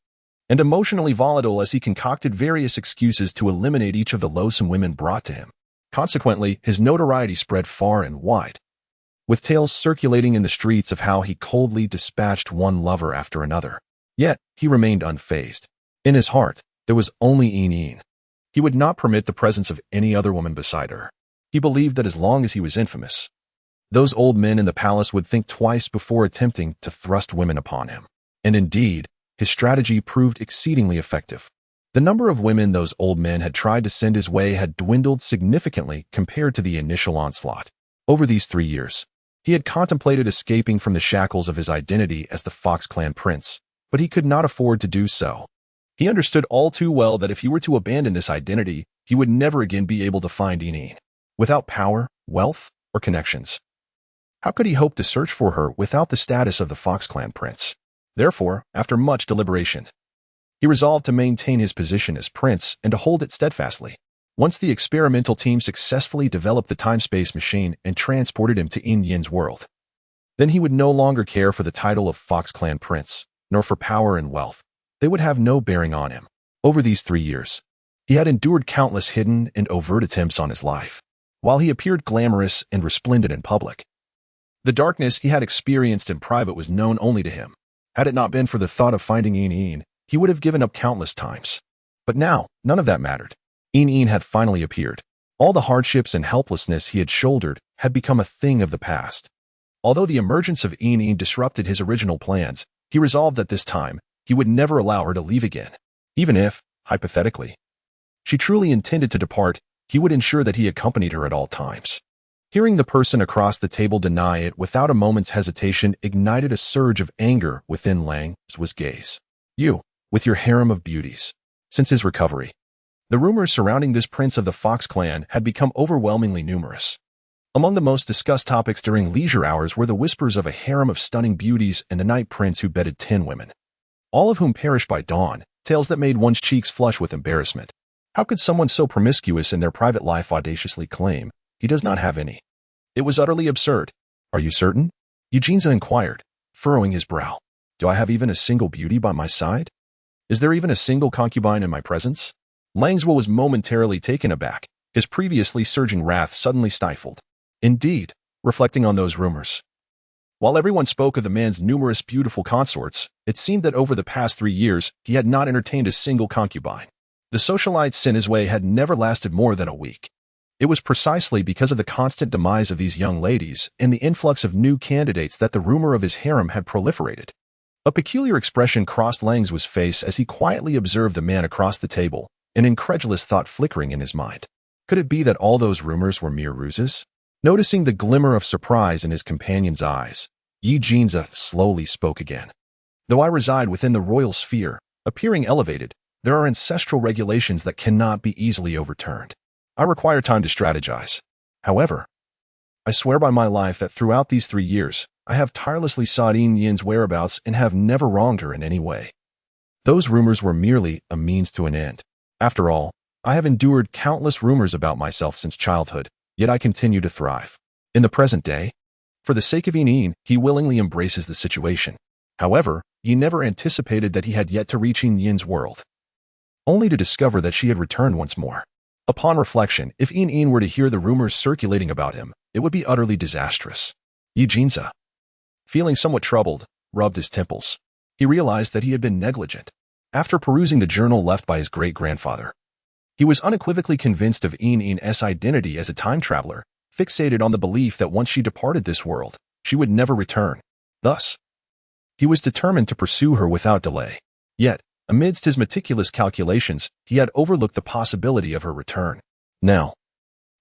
and emotionally volatile as he concocted various excuses to eliminate each of the loathsome women brought to him. Consequently, his notoriety spread far and wide, with tales circulating in the streets of how he coldly dispatched one lover after another. Yet, he remained unfazed. In his heart, there was only Eneen. He would not permit the presence of any other woman beside her. He believed that as long as he was infamous, those old men in the palace would think twice before attempting to thrust women upon him. And indeed, his strategy proved exceedingly effective. The number of women those old men had tried to send his way had dwindled significantly compared to the initial onslaught. Over these 3 years, he had contemplated escaping from the shackles of his identity as the Fox clan prince, but he could not afford to do so. He understood all too well that if he were to abandon this identity, he would never again be able to find Eneen. Without power, wealth, or connections, how could he hope to search for her without the status of the Fox clan prince? Therefore, after much deliberation, he resolved to maintain his position as prince and to hold it steadfastly. Once the experimental team successfully developed the time-space machine and transported him to Yin's world, then he would no longer care for the title of Fox clan prince, nor for power and wealth. They would have no bearing on him. Over these 3 years, he had endured countless hidden and overt attempts on his life. While he appeared glamorous and resplendent in public, the darkness he had experienced in private was known only to him. Had it not been for the thought of finding Eneen, he would have given up countless times. But now, none of that mattered. Eneen had finally appeared. All the hardships and helplessness he had shouldered had become a thing of the past. Although the emergence of Eneen disrupted his original plans, he resolved that this time, he would never allow her to leave again. Even if, hypothetically, she truly intended to depart, he would ensure that he accompanied her at all times. Hearing the person across the table deny it without a moment's hesitation ignited a surge of anger within Lang's gaze. "You, with your harem of beauties." Since his recovery, the rumors surrounding this prince of the Fox clan had become overwhelmingly numerous. Among the most discussed topics during leisure hours were the whispers of a harem of stunning beauties and the night prince who bedded 10 women, all of whom perished by dawn, tales that made one's cheeks flush with embarrassment. How could someone so promiscuous in their private life audaciously claim he does not have any? It was utterly absurd. "Are you certain?" Eugenza inquired, furrowing his brow. "Do I have even a single beauty by my side? Is there even a single concubine in my presence?" Langswell was momentarily taken aback, his previously surging wrath suddenly stifled. Indeed, reflecting on those rumors, while everyone spoke of the man's numerous beautiful consorts, it seemed that over the past 3 years he had not entertained a single concubine. The socialite Sinizwe had never lasted more than a week. It was precisely because of the constant demise of these young ladies and the influx of new candidates that the rumor of his harem had proliferated. A peculiar expression crossed Langswell's face as he quietly observed the man across the table, an incredulous thought flickering in his mind. Could it be that all those rumors were mere ruses? Noticing the glimmer of surprise in his companion's eyes, Eugenza slowly spoke again. "Though I reside within the royal sphere, appearing elevated, there are ancestral regulations that cannot be easily overturned. I require time to strategize. However, I swear by my life that throughout these 3 years, I have tirelessly sought Yin's whereabouts and have never wronged her in any way. Those rumors were merely a means to an end. After all, I have endured countless rumors about myself since childhood, yet I continue to thrive. In the present day, for the sake of Yin, he willingly embraces the situation. However, he never anticipated that he had yet to reach Yin's world, only to discover that she had returned once more. Upon reflection, if Yin were to hear the rumors circulating about him, it would be utterly disastrous. Jinza, feeling somewhat troubled, rubbed his temples. He realized that he had been negligent. After perusing the journal left by his great-grandfather, he was unequivocally convinced of Yin's identity as a time traveler, fixated on the belief that once she departed this world, she would never return. Thus, he was determined to pursue her without delay. Yet, amidst his meticulous calculations, he had overlooked the possibility of her return. Now,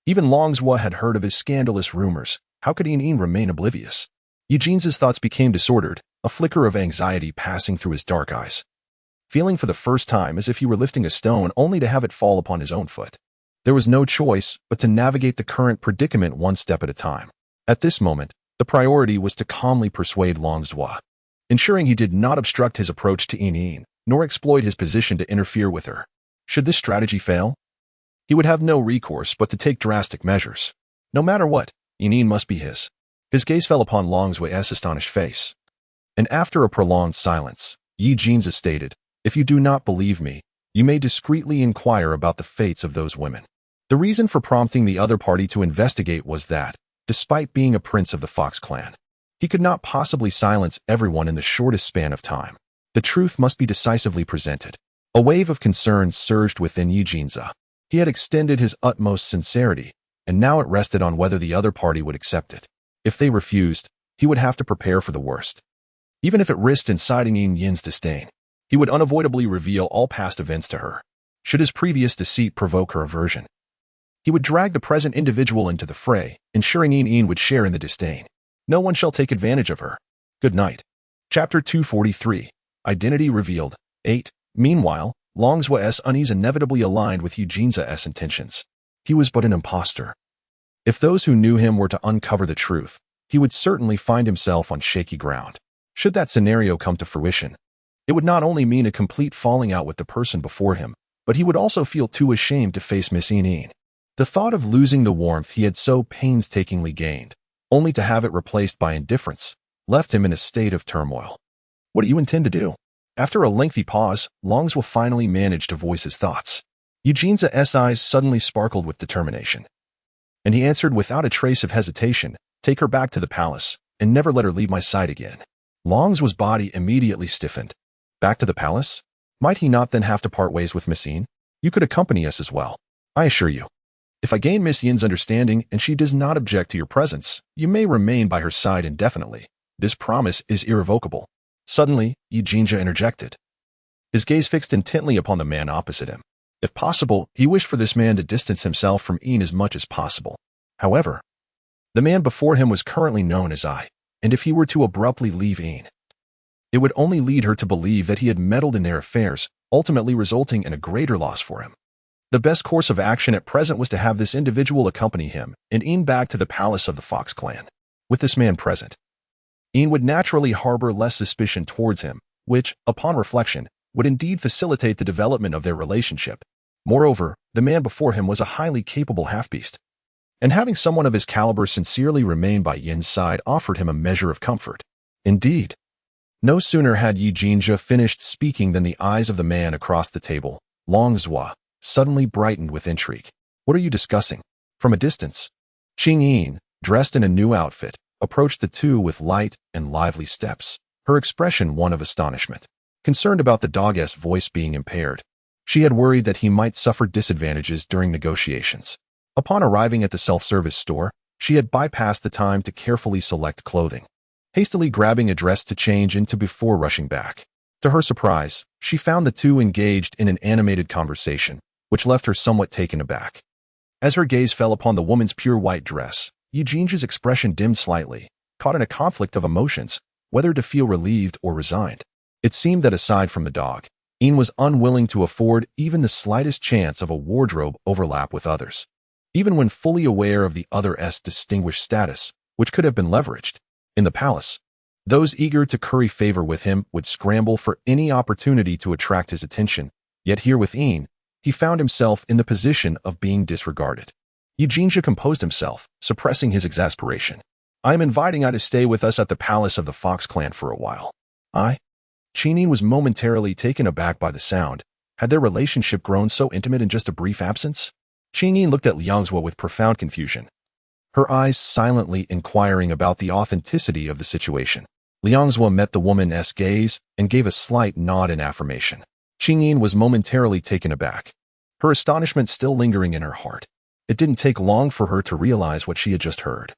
even Longzhua had heard of his scandalous rumors. How could Yin remain oblivious? Jinza's thoughts became disordered, a flicker of anxiety passing through his dark eyes, feeling for the first time as if he were lifting a stone only to have it fall upon his own foot. There was no choice but to navigate the current predicament one step at a time. At this moment, the priority was to calmly persuade Longzhua, ensuring he did not obstruct his approach to Yin, nor exploit his position to interfere with her. Should this strategy fail, he would have no recourse but to take drastic measures. No matter what, Yin must be his. His gaze fell upon Longzhua's astonished face, and after a prolonged silence, Jinza stated, "If you do not believe me, you may discreetly inquire about the fates of those women." The reason for prompting the other party to investigate was that, despite being a prince of the Fox clan, he could not possibly silence everyone in the shortest span of time. The truth must be decisively presented. A wave of concern surged within Jinza. He had extended his utmost sincerity, and now it rested on whether the other party would accept it. If they refused, he would have to prepare for the worst. Even if it risked inciting Yin's disdain, he would unavoidably reveal all past events to her. Should his previous deceit provoke her aversion, he would drag the present individual into the fray, ensuring Yin would share in the disdain. No one shall take advantage of her. Good night. Chapter 243. Identity Revealed. 8. Meanwhile, Longzhua's unease inevitably aligned with Jinza's intentions. He was but an impostor. If those who knew him were to uncover the truth, he would certainly find himself on shaky ground. Should that scenario come to fruition, it would not only mean a complete falling out with the person before him, but he would also feel too ashamed to face Miss Yin. The thought of losing the warmth he had so painstakingly gained, only to have it replaced by indifference, left him in a state of turmoil. What do you intend to do? After a lengthy pause, Longzhua finally managed to voice his thoughts. Jinza's eyes suddenly sparkled with determination, and he answered without a trace of hesitation, "Take her back to the palace, and never let her leave my sight again." Longzhua's body immediately stiffened. Back to the palace? Might he not then have to part ways with Miss Yin? You could accompany us as well. I assure you, if I gain Miss Yin's understanding and she does not object to your presence, you may remain by her side indefinitely. This promise is irrevocable. Suddenly, Jinza interjected, his gaze fixed intently upon the man opposite him. If possible, he wished for this man to distance himself from Yin as much as possible. However, the man before him was currently known as I, and if he were to abruptly leave Yin, it would only lead her to believe that he had meddled in their affairs, ultimately resulting in a greater loss for him. The best course of action at present was to have this individual accompany him and Yin back to the palace of the Fox clan. With this man present, Yin would naturally harbor less suspicion towards him, which, upon reflection, would indeed facilitate the development of their relationship. Moreover, the man before him was a highly capable half-beast, and having someone of his caliber sincerely remain by Yin's side offered him a measure of comfort. Indeed, no sooner had Jinza finished speaking than the eyes of the man across the table, Longzhua, suddenly brightened with intrigue. "What are you discussing?" From a distance, Qing Yin, dressed in a new outfit, approached the two with light and lively steps, her expression one of astonishment. Concerned about the dog's voice being impaired, she had worried that he might suffer disadvantages during negotiations. Upon arriving at the self-service store, she had bypassed the time to carefully select clothing, hastily grabbing a dress to change into before rushing back. To her surprise, she found the two engaged in an animated conversation, which left her somewhat taken aback. As her gaze fell upon the woman's pure white dress, Jinza's expression dimmed slightly, caught in a conflict of emotions, whether to feel relieved or resigned. It seemed that aside from the dog, Yin was unwilling to afford even the slightest chance of a wardrobe overlap with others, even when fully aware of the other's distinguished status, which could have been leveraged. In the palace, those eager to curry favor with him would scramble for any opportunity to attract his attention, yet here with Yin, he found himself in the position of being disregarded. Eugenia composed himself, suppressing his exasperation. "I am inviting you to stay with us at the palace of the Fox clan for a while." Qingyin was momentarily taken aback by the sound. Had their relationship grown so intimate in just a brief absence? Qingyin looked at Liangzhou with profound confusion, her eyes silently inquiring about the authenticity of the situation. Liangzhou met the woman's gaze and gave a slight nod in affirmation. Qingyin was momentarily taken aback, her astonishment still lingering in her heart. It didn't take long for her to realize what she had just heard,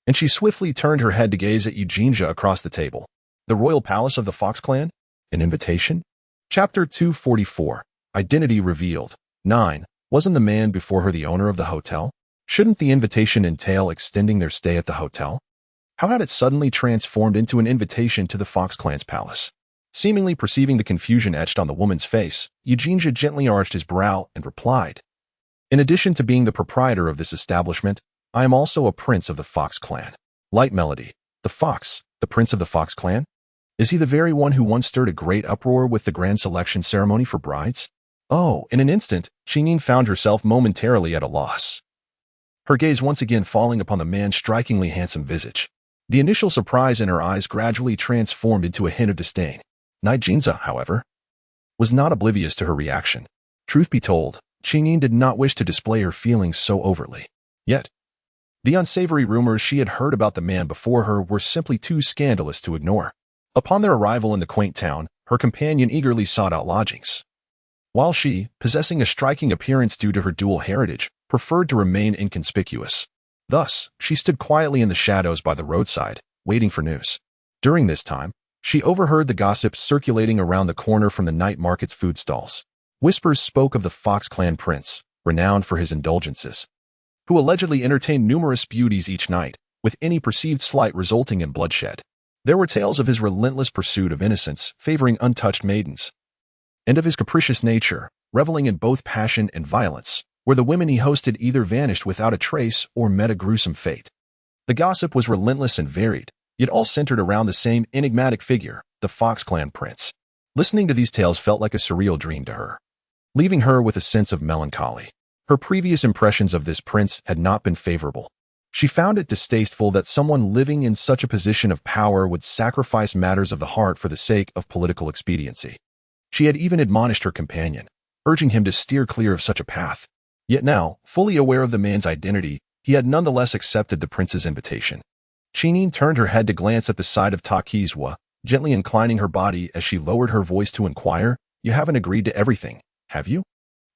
and she swiftly turned her head to gaze at Eugenia across the table. The royal palace of the Fox clan? An invitation? Chapter 244. Identity Revealed. 9. Wasn't the man before her the owner of the hotel? Shouldn't the invitation entail extending their stay at the hotel? How had it suddenly transformed into an invitation to the Fox clan's palace? Seemingly perceiving the confusion etched on the woman's face, Eugenia gently arched his brow and replied, "In addition to being the proprietor of this establishment, I am also a prince of the Fox clan." Light melody. The Fox, the prince of the Fox clan? Is he the very one who once stirred a great uproar with the grand selection ceremony for brides? Oh, in an instant, Qingyin found herself momentarily at a loss, her gaze once again falling upon the man's strikingly handsome visage. The initial surprise in her eyes gradually transformed into a hint of disdain. Jinza, however, was not oblivious to her reaction. Truth be told, Qingyin did not wish to display her feelings so overtly. Yet, the unsavory rumors she had heard about the man before her were simply too scandalous to ignore. Upon their arrival in the quaint town, her companion eagerly sought out lodgings, while she, possessing a striking appearance due to her dual heritage, preferred to remain inconspicuous. Thus, she stood quietly in the shadows by the roadside, waiting for news. During this time, she overheard the gossips circulating around the corner from the night market's food stalls. Whispers spoke of the Fox clan prince, renowned for his indulgences, who allegedly entertained numerous beauties each night, with any perceived slight resulting in bloodshed. There were tales of his relentless pursuit of innocence, favoring untouched maidens, and of his capricious nature, reveling in both passion and violence, where the women he hosted either vanished without a trace or met a gruesome fate. The gossip was relentless and varied, yet all centered around the same enigmatic figure, the Fox clan prince. Listening to these tales felt like a surreal dream to her, leaving her with a sense of melancholy. Her previous impressions of this prince had not been favorable. She found it distasteful that someone living in such a position of power would sacrifice matters of the heart for the sake of political expediency. She had even admonished her companion, urging him to steer clear of such a path. Yet now, fully aware of the man's identity, he had nonetheless accepted the prince's invitation. Qingyin turned her head to glance at the side of Takizwa, gently inclining her body as she lowered her voice to inquire, "You haven't agreed to everything, have you?"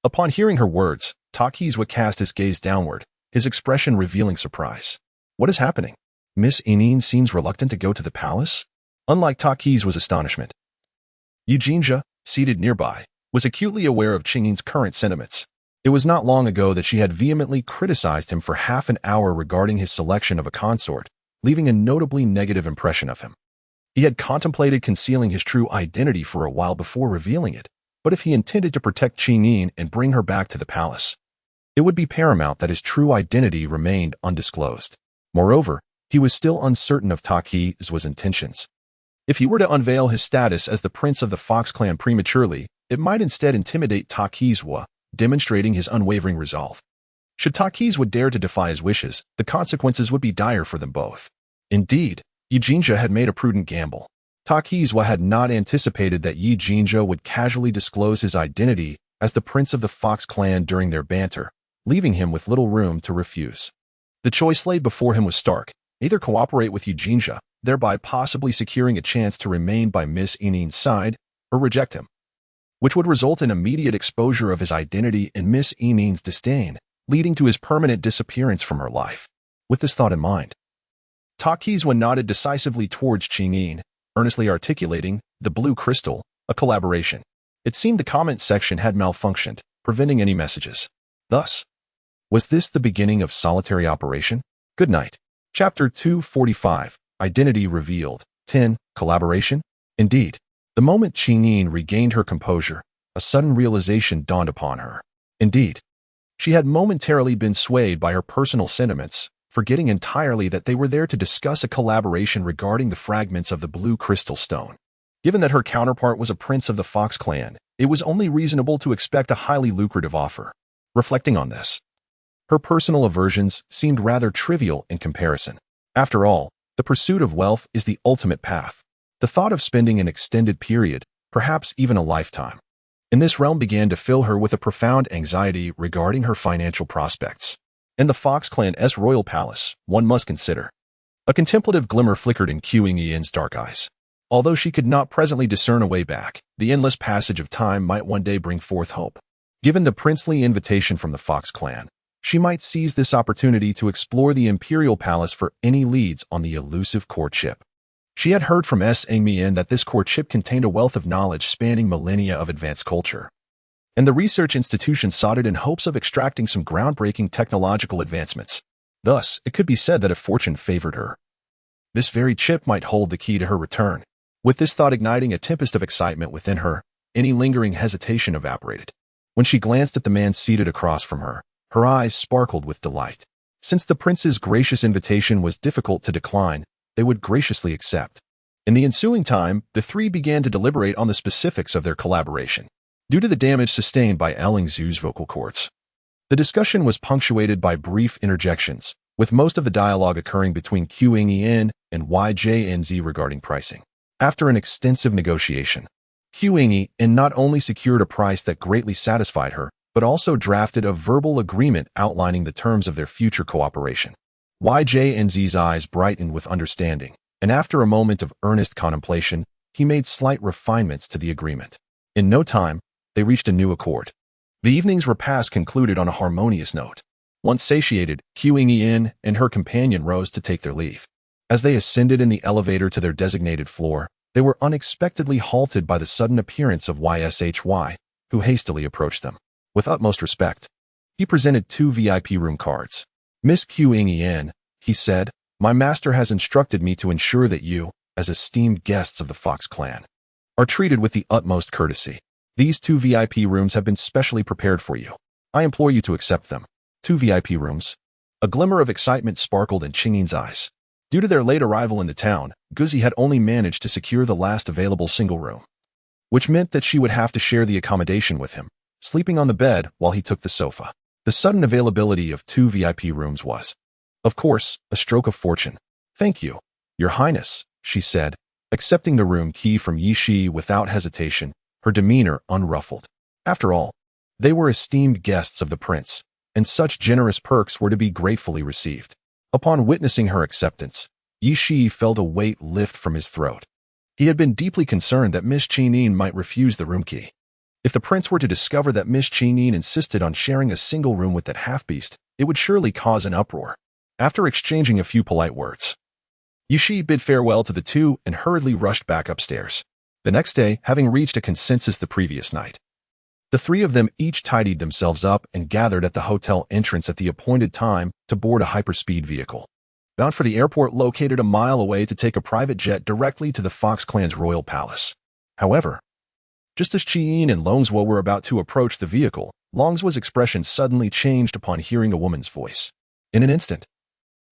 Upon hearing her words, Takizwa cast his gaze downward, his expression revealing surprise. "What is happening? Miss Inin seems reluctant to go to the palace?" Unlike Takizwa's astonishment, Eugenia, seated nearby, was acutely aware of Qingyin's current sentiments. It was not long ago that she had vehemently criticized him for half an hour regarding his selection of a consort, leaving a notably negative impression of him. He had contemplated concealing his true identity for a while before revealing it, but if he intended to protect Qingyin and bring her back to the palace, it would be paramount that his true identity remained undisclosed. Moreover, he was still uncertain of Takizwa's intentions. If he were to unveil his status as the prince of the Fox clan prematurely, it might instead intimidate Takizwa, demonstrating his unwavering resolve. Should Takizwa dare to defy his wishes, the consequences would be dire for them both. Indeed, Eugenia had made a prudent gamble. Takizwa had not anticipated that Eugenia would casually disclose his identity as the prince of the Fox clan during their banter, leaving him with little room to refuse. The choice laid before him was stark: either cooperate with Eugenia, thereby possibly securing a chance to remain by Miss Inin's side, or reject him, which would result in immediate exposure of his identity and Miss Inin's disdain, leading to his permanent disappearance from her life. With this thought in mind, Takizwa nodded decisively towards Qingyin, earnestly articulating, "The blue crystal, a collaboration." It seemed the comment section had malfunctioned, preventing any messages. Thus, was this the beginning of solitary operation? Good night. Chapter 245. Identity Revealed. 10. Collaboration? Indeed. The moment Qingyin regained her composure, a sudden realization dawned upon her. Indeed, she had momentarily been swayed by her personal sentiments, forgetting entirely that they were there to discuss a collaboration regarding the fragments of the blue crystal stone. Given that her counterpart was a prince of the Fox clan, it was only reasonable to expect a highly lucrative offer. Reflecting on this, Her personal aversions seemed rather trivial in comparison. After all, the pursuit of wealth is the ultimate path. The thought of spending an extended period, perhaps even a lifetime, in this realm began to fill her with a profound anxiety regarding her financial prospects. In the Fox clan's royal palace, one must consider. A contemplative glimmer flickered in Qingyi's dark eyes. Although she could not presently discern a way back, the endless passage of time might one day bring forth hope. Given the princely invitation from the Fox clan, she might seize this opportunity to explore the imperial palace for any leads on the elusive courtship. She had heard from Engmian that this courtship contained a wealth of knowledge spanning millennia of advanced culture, and the research institution sought it in hopes of extracting some groundbreaking technological advancements. Thus, it could be said that if fortune favored her, this very chip might hold the key to her return. With this thought igniting a tempest of excitement within her, any lingering hesitation evaporated. When she glanced at the man seated across from her, her eyes sparkled with delight. Since the prince's gracious invitation was difficult to decline, they would graciously accept. In the ensuing time, the three began to deliberate on the specifics of their collaboration. Due to the damage sustained by Lingzhu's vocal cords, the discussion was punctuated by brief interjections, with most of the dialogue occurring between Qingyin and YJNZ regarding pricing. After an extensive negotiation, Qingyin not only secured a price that greatly satisfied her, but also drafted a verbal agreement outlining the terms of their future cooperation. YJNZ's eyes brightened with understanding, and after a moment of earnest contemplation, he made slight refinements to the agreement. In no time, they reached a new accord. The evening's repast concluded on a harmonious note. Once satiated, Qingyin and her companion rose to take their leave. As they ascended in the elevator to their designated floor, they were unexpectedly halted by the sudden appearance of YSHY, who hastily approached them. With utmost respect, he presented 2 VIP room cards. "Miss Qingyin," he said, "my master has instructed me to ensure that you, as esteemed guests of the Fox clan, are treated with the utmost courtesy. These 2 VIP rooms have been specially prepared for you. I implore you to accept them." 2 VIP rooms. A glimmer of excitement sparkled in Qingyin's eyes. Due to their late arrival in the town, Guzi had only managed to secure the last available single room, which meant that she would have to share the accommodation with him, sleeping on the bed while he took the sofa. The sudden availability of 2 VIP rooms was, of course, a stroke of fortune. "Thank you, Your Highness," she said, accepting the room key from Yishi without hesitation, her demeanor unruffled. After all, they were esteemed guests of the prince, and such generous perks were to be gratefully received. Upon witnessing her acceptance, Yishi felt a weight lift from his throat. He had been deeply concerned that Miss Qingyin might refuse the room key. If the prince were to discover that Miss Qingyin insisted on sharing a single room with that half-beast, it would surely cause an uproar. After exchanging a few polite words, Yishi bid farewell to the 2 and hurriedly rushed back upstairs. The next day, having reached a consensus the previous night, the 3 of them each tidied themselves up and gathered at the hotel entrance at the appointed time to board a hyperspeed vehicle, bound for the airport located a mile away to take a private jet directly to the Fox clan's royal palace. However, just as Qingyin and Longzhuo were about to approach the vehicle, Longzhuo's expression suddenly changed upon hearing a woman's voice. In an instant,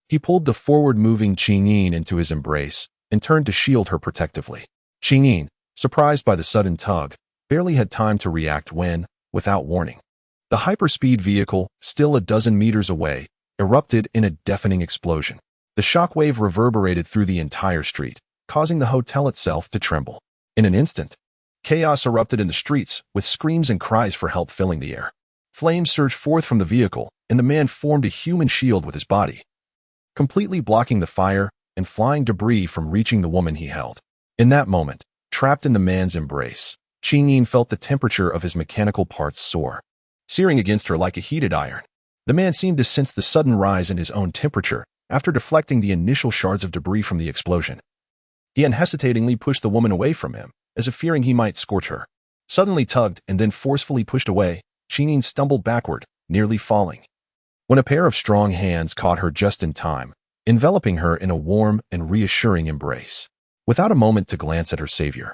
he pulled the forward-moving Qingyin into his embrace and turned to shield her protectively. Qingyin, surprised by the sudden tug, barely had time to react when, without warning, the hyperspeed vehicle, still a dozen meters away, erupted in a deafening explosion. The shockwave reverberated through the entire street, causing the hotel itself to tremble. In an instant, chaos erupted in the streets, with screams and cries for help filling the air. Flames surged forth from the vehicle, and the man formed a human shield with his body, completely blocking the fire and flying debris from reaching the woman he held. In that moment, trapped in the man's embrace, Qingyin felt the temperature of his mechanical parts soar, searing against her like a heated iron. The man seemed to sense the sudden rise in his own temperature after deflecting the initial shards of debris from the explosion. He unhesitatingly pushed the woman away from him, as if fearing he might scorch her. Suddenly tugged and then forcefully pushed away, Qingyin stumbled backward, nearly falling, when a pair of strong hands caught her just in time, enveloping her in a warm and reassuring embrace. Without a moment to glance at her savior,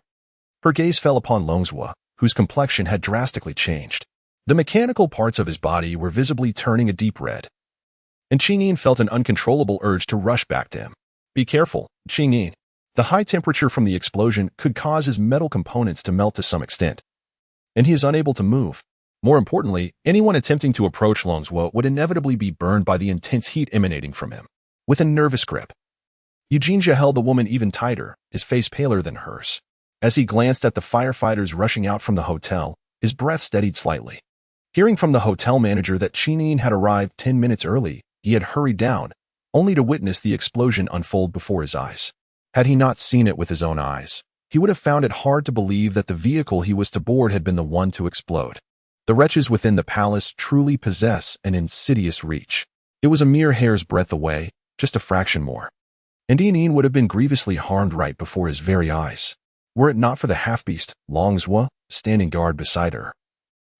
her gaze fell upon Longzhuo, whose complexion had drastically changed. The mechanical parts of his body were visibly turning a deep red, and Qingyin felt an uncontrollable urge to rush back to him. "Be careful, Qingyin. The high temperature from the explosion could cause his metal components to melt to some extent, and he is unable to move." More importantly, anyone attempting to approach Longzhou would inevitably be burned by the intense heat emanating from him. With a nervous grip, Eugenia held the woman even tighter, his face paler than hers. As he glanced at the firefighters rushing out from the hotel, his breath steadied slightly. Hearing from the hotel manager that Chinin had arrived 10 minutes early, he had hurried down, only to witness the explosion unfold before his eyes. Had he not seen it with his own eyes, he would have found it hard to believe that the vehicle he was to board had been the one to explode. The wretches within the palace truly possess an insidious reach. It was a mere hair's breadth away, just a fraction more. And Yin would have been grievously harmed right before his very eyes, were it not for the half-beast, Longzhou, standing guard beside her.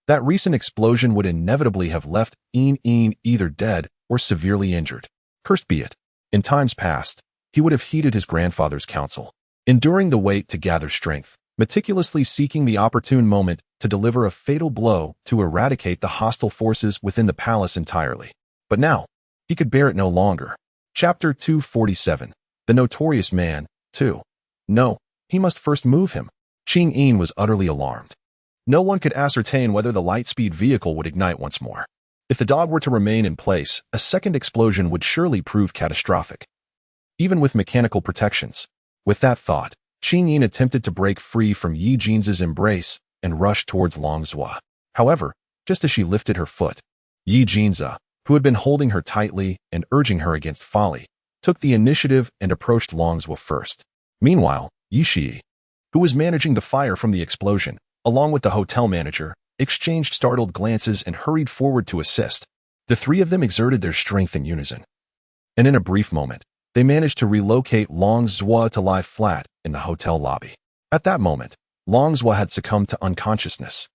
That recent explosion would inevitably have left Yin either dead or severely injured. Cursed be it. In times past, he would have heeded his grandfather's counsel, enduring the wait to gather strength, meticulously seeking the opportune moment to deliver a fatal blow to eradicate the hostile forces within the palace entirely. But now, he could bear it no longer. Chapter 247. The Notorious Man, 2. No, he must first move him. Qing Yin was utterly alarmed. No one could ascertain whether the light-speed vehicle would ignite once more. If the dog were to remain in place, a second explosion would surely prove catastrophic, even with mechanical protections. With that thought, Qing Yin attempted to break free from Yi Jin's embrace and rush towards Longzhou. However, just as she lifted her foot, Yi Jinza, who had been holding her tightly and urging her against folly, took the initiative and approached Longzhou first. Meanwhile, Yi Shi, who was managing the fire from the explosion, along with the hotel manager, exchanged startled glances and hurried forward to assist. The three of them exerted their strength in unison. And in a brief moment, they managed to relocate Longzhou to lie flat in the hotel lobby. At that moment, Longzhou had succumbed to unconsciousness.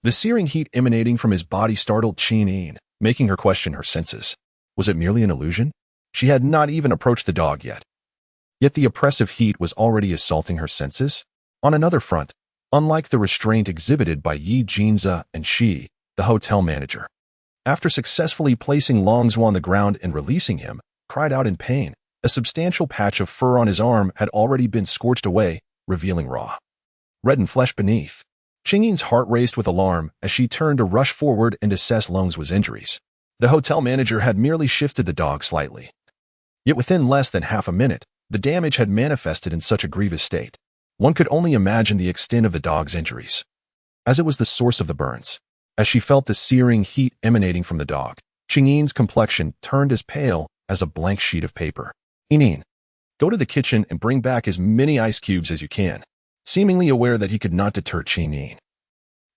The searing heat emanating from his body startled Qing Yin, making her question her senses. Was it merely an illusion? She had not even approached the dog yet. Yet the oppressive heat was already assaulting her senses. On another front, unlike the restraint exhibited by Yi Jinza and Shi, the hotel manager, after successfully placing Longzhou on the ground and releasing him, cried out in pain. A substantial patch of fur on his arm had already been scorched away, revealing raw, reddened flesh beneath. Qing Yin's heart raced with alarm as she turned to rush forward and assess Longzhou's injuries. The hotel manager had merely shifted the dog slightly. Yet within less than half a minute, the damage had manifested in such a grievous state. One could only imagine the extent of the dog's injuries, as it was the source of the burns. As she felt the searing heat emanating from the dog, Qing Yin's complexion turned as pale as a blank sheet of paper. Yin, go to the kitchen and bring back as many ice cubes as you can. Seemingly aware that he could not deter Qing Yin,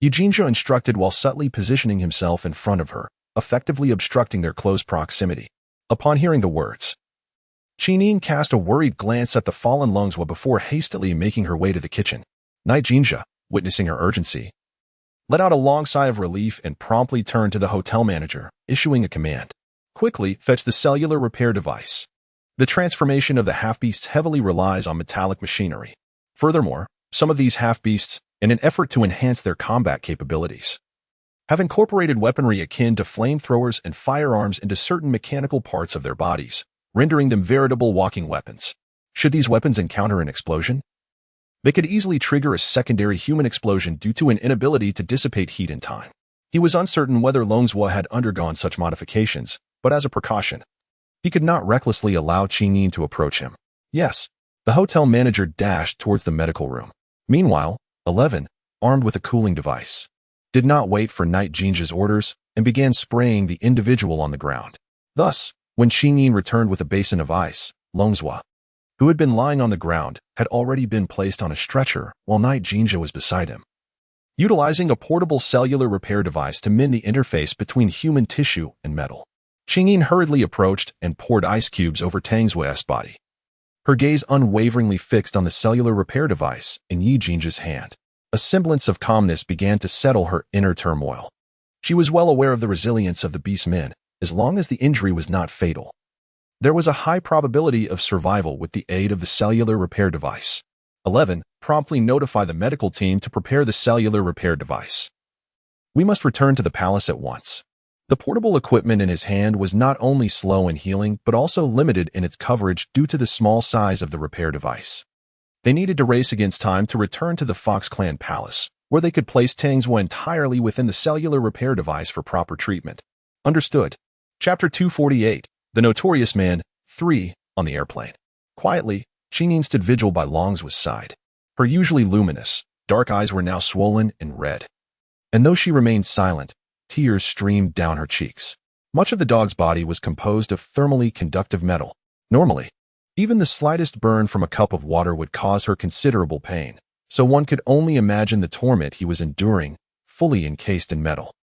Eugenia instructed while subtly positioning himself in front of her, effectively obstructing their close proximity. Upon hearing the words, Qing Yin cast a worried glance at the fallen Longzhou before hastily making her way to the kitchen. Jinja, witnessing her urgency, let out a long sigh of relief and promptly turned to the hotel manager, issuing a command. Quickly fetch the cellular repair device. The transformation of the half-beasts heavily relies on metallic machinery. Furthermore, some of these half-beasts, in an effort to enhance their combat capabilities, have incorporated weaponry akin to flamethrowers and firearms into certain mechanical parts of their bodies, rendering them veritable walking weapons. Should these weapons encounter an explosion, they could easily trigger a secondary human explosion due to an inability to dissipate heat in time. He was uncertain whether Longzhou had undergone such modifications, but as a precaution, he could not recklessly allow Qing Yin to approach him. Yes, the hotel manager dashed towards the medical room. Meanwhile, 11, armed with a cooling device, did not wait for Jinja's orders and began spraying the individual on the ground. Thus, when Qing Yin returned with a basin of ice, Longzhou, who had been lying on the ground, had already been placed on a stretcher while Jinja was beside him. Utilizing a portable cellular repair device to mend the interface between human tissue and metal, Qing Yin hurriedly approached and poured ice cubes over Tang Zui's body, her gaze unwaveringly fixed on the cellular repair device in Yi Jinja's hand. A semblance of calmness began to settle her inner turmoil. She was well aware of the resilience of the beast men, as long as the injury was not fatal. There was a high probability of survival with the aid of the cellular repair device. 11, promptly notify the medical team to prepare the cellular repair device. We must return to the palace at once. The portable equipment in his hand was not only slow in healing but also limited in its coverage due to the small size of the repair device. They needed to race against time to return to the Fox Clan Palace, where they could place Tangzhua entirely within the cellular repair device for proper treatment. Understood. Chapter 248, The Notorious Man, 3, on the airplane. Quietly, Qingyin stood vigil by Longzhua's side. Her usually luminous, dark eyes were now swollen and red. And though she remained silent, tears streamed down her cheeks. Much of the dog's body was composed of thermally conductive metal. Normally, even the slightest burn from a cup of water would cause her considerable pain, so one could only imagine the torment he was enduring, fully encased in metal.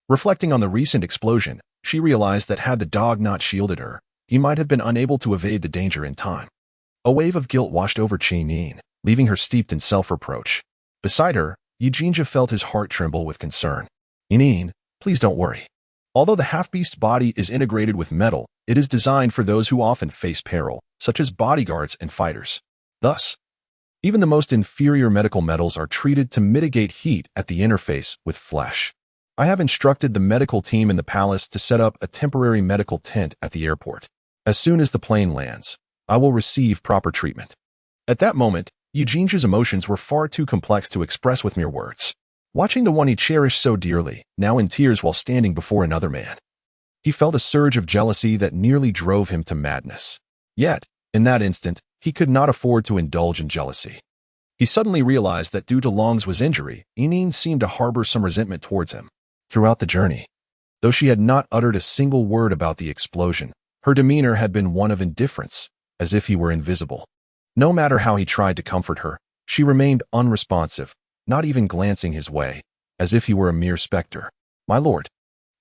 Reflecting on the recent explosion, she realized that had the dog not shielded her, he might have been unable to evade the danger in time. A wave of guilt washed over Qingyin, leaving her steeped in self-reproach. Beside her, Yijinja felt his heart tremble with concern. Qingyin, please don't worry. Although the half-beast's body is integrated with metal, it is designed for those who often face peril, such as bodyguards and fighters. Thus, even the most inferior medical metals are treated to mitigate heat at the interface with flesh. I have instructed the medical team in the palace to set up a temporary medical tent at the airport. As soon as the plane lands, I will receive proper treatment. At that moment, Yijinja's emotions were far too complex to express with mere words. Watching the one he cherished so dearly, now in tears while standing before another man, he felt a surge of jealousy that nearly drove him to madness. Yet, in that instant, he could not afford to indulge in jealousy. He suddenly realized that due to Longzhua's injury, Qingyin seemed to harbor some resentment towards him. Throughout the journey, though she had not uttered a single word about the explosion, her demeanor had been one of indifference, as if he were invisible. No matter how he tried to comfort her, she remained unresponsive, not even glancing his way, as if he were a mere specter. My lord,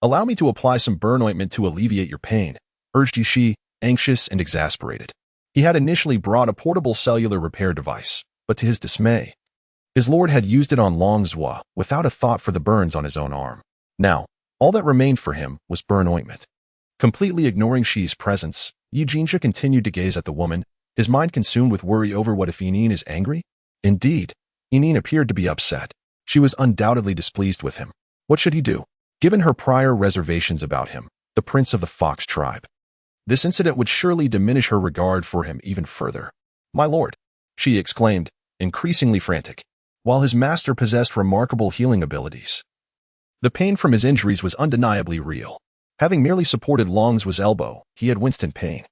allow me to apply some burn ointment to alleviate your pain, urged Yishi, anxious and exasperated. He had initially brought a portable cellular repair device, but to his dismay, his lord had used it on Longzhua without a thought for the burns on his own arm. Now, all that remained for him was burn ointment. Completely ignoring Shi's presence, Yijinja continued to gaze at the woman, his mind consumed with worry over what if Qingyin is angry? Indeed, Qingyin appeared to be upset. She was undoubtedly displeased with him. What should he do? Given her prior reservations about him, the prince of the fox tribe, this incident would surely diminish her regard for him even further. My lord, she exclaimed, increasingly frantic. While his master possessed remarkable healing abilities, the pain from his injuries was undeniably real. Having merely supported Longzhua's elbow, he had winced in pain.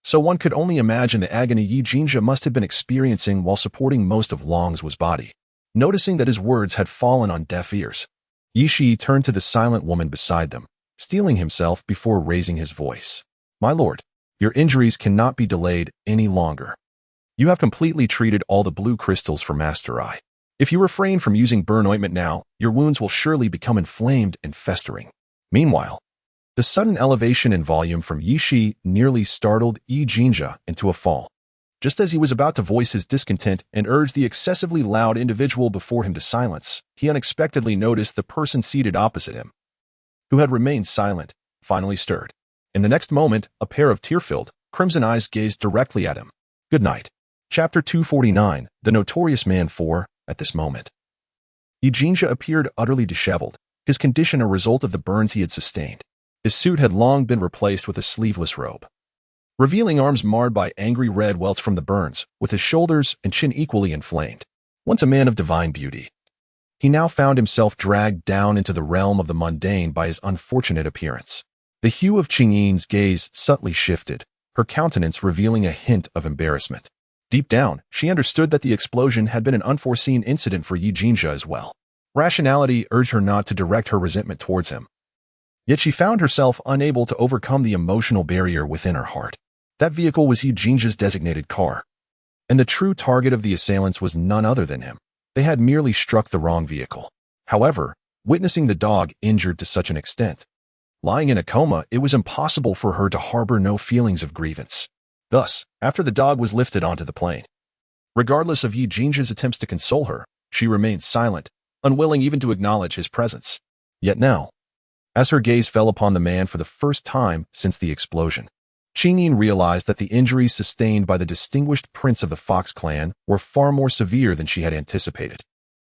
So one could only imagine the agony Yijinja must have been experiencing while supporting most of Longzhua's body. Noticing that his words had fallen on deaf ears, Yishi turned to the silent woman beside them, steeling himself before raising his voice. My lord, your injuries cannot be delayed any longer. You have completely treated all the blue crystals for Master Eye. If you refrain from using burn ointment now, your wounds will surely become inflamed and festering. Meanwhile, the sudden elevation in volume from Yishi nearly startled Yijinja into a fall. Just as he was about to voice his discontent and urge the excessively loud individual before him to silence, he unexpectedly noticed the person seated opposite him, who had remained silent, finally stirred. In the next moment, a pair of tear-filled, crimson eyes gazed directly at him. Good night. Chapter 249, The Notorious Man 4, at this moment. Yijinja appeared utterly disheveled, his condition a result of the burns he had sustained. His suit had long been replaced with a sleeveless robe, revealing arms marred by angry red welts from the burns, with his shoulders and chin equally inflamed. Once a man of divine beauty, he now found himself dragged down into the realm of the mundane by his unfortunate appearance. The hue of Qingyin's gaze subtly shifted, her countenance revealing a hint of embarrassment. Deep down, she understood that the explosion had been an unforeseen incident for Yijinja as well. Rationality urged her not to direct her resentment towards him. Yet she found herself unable to overcome the emotional barrier within her heart. That vehicle was Yijinja's designated car, and the true target of the assailants was none other than him. They had merely struck the wrong vehicle. However, witnessing the dog injured to such an extent, lying in a coma, it was impossible for her to harbor no feelings of grievance. Thus, after the dog was lifted onto the plane, regardless of Yijinja's attempts to console her, she remained silent, unwilling even to acknowledge his presence. Yet now, as her gaze fell upon the man for the first time since the explosion, Qingyin realized that the injuries sustained by the distinguished prince of the Fox clan were far more severe than she had anticipated.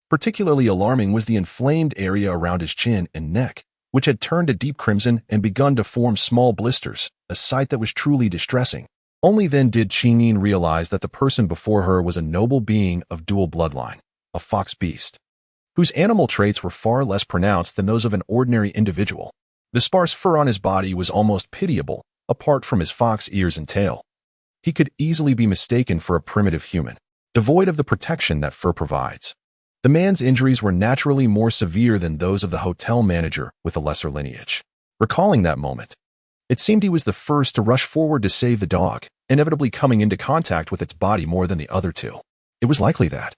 Particularly alarming was the inflamed area around his chin and neck, which had turned a deep crimson and begun to form small blisters, a sight that was truly distressing. Only then did Qingyin realize that the person before her was a noble being of dual bloodline, a fox beast, whose animal traits were far less pronounced than those of an ordinary individual. The sparse fur on his body was almost pitiable, apart from his fox ears and tail. He could easily be mistaken for a primitive human, devoid of the protection that fur provides. The man's injuries were naturally more severe than those of the hotel manager with a lesser lineage. Recalling that moment, it seemed he was the first to rush forward to save the dog, inevitably coming into contact with its body more than the other two. It was likely that,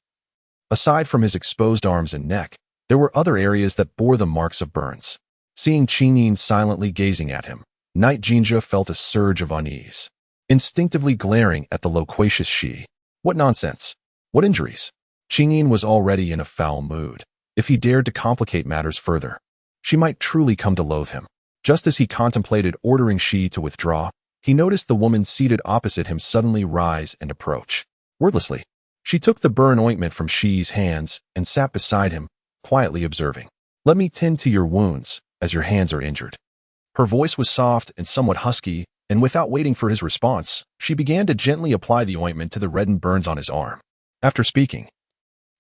aside from his exposed arms and neck, there were other areas that bore the marks of burns. Seeing Chingyin silently gazing at him, Knight Jinja felt a surge of unease, instinctively glaring at the loquacious she. What nonsense! What injuries! Chingyin was already in a foul mood. If he dared to complicate matters further, she might truly come to loathe him. Just as he contemplated ordering Shi to withdraw, he noticed the woman seated opposite him suddenly rise and approach. Wordlessly, she took the burn ointment from Shi's hands and sat beside him, quietly observing. "Let me tend to your wounds, as your hands are injured." Her voice was soft and somewhat husky, and without waiting for his response, she began to gently apply the ointment to the reddened burns on his arm. After speaking,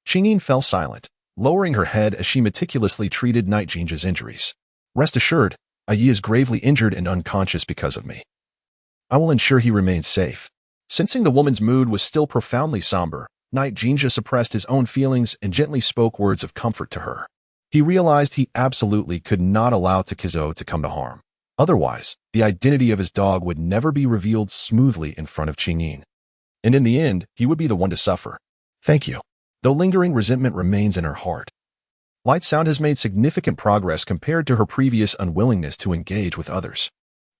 Chingyin fell silent, lowering her head as she meticulously treated Knight Jinja's injuries. "Rest assured, Yi is gravely injured and unconscious because of me. I will ensure he remains safe." Sensing the woman's mood was still profoundly somber, Knight Jinja suppressed his own feelings and gently spoke words of comfort to her. He realized he absolutely could not allow Takizo to come to harm. Otherwise, the identity of his dog would never be revealed smoothly in front of Chingyin. And in the end, he would be the one to suffer. "Thank you." Though lingering resentment remains in her heart, Light Sound has made significant progress compared to her previous unwillingness to engage with others.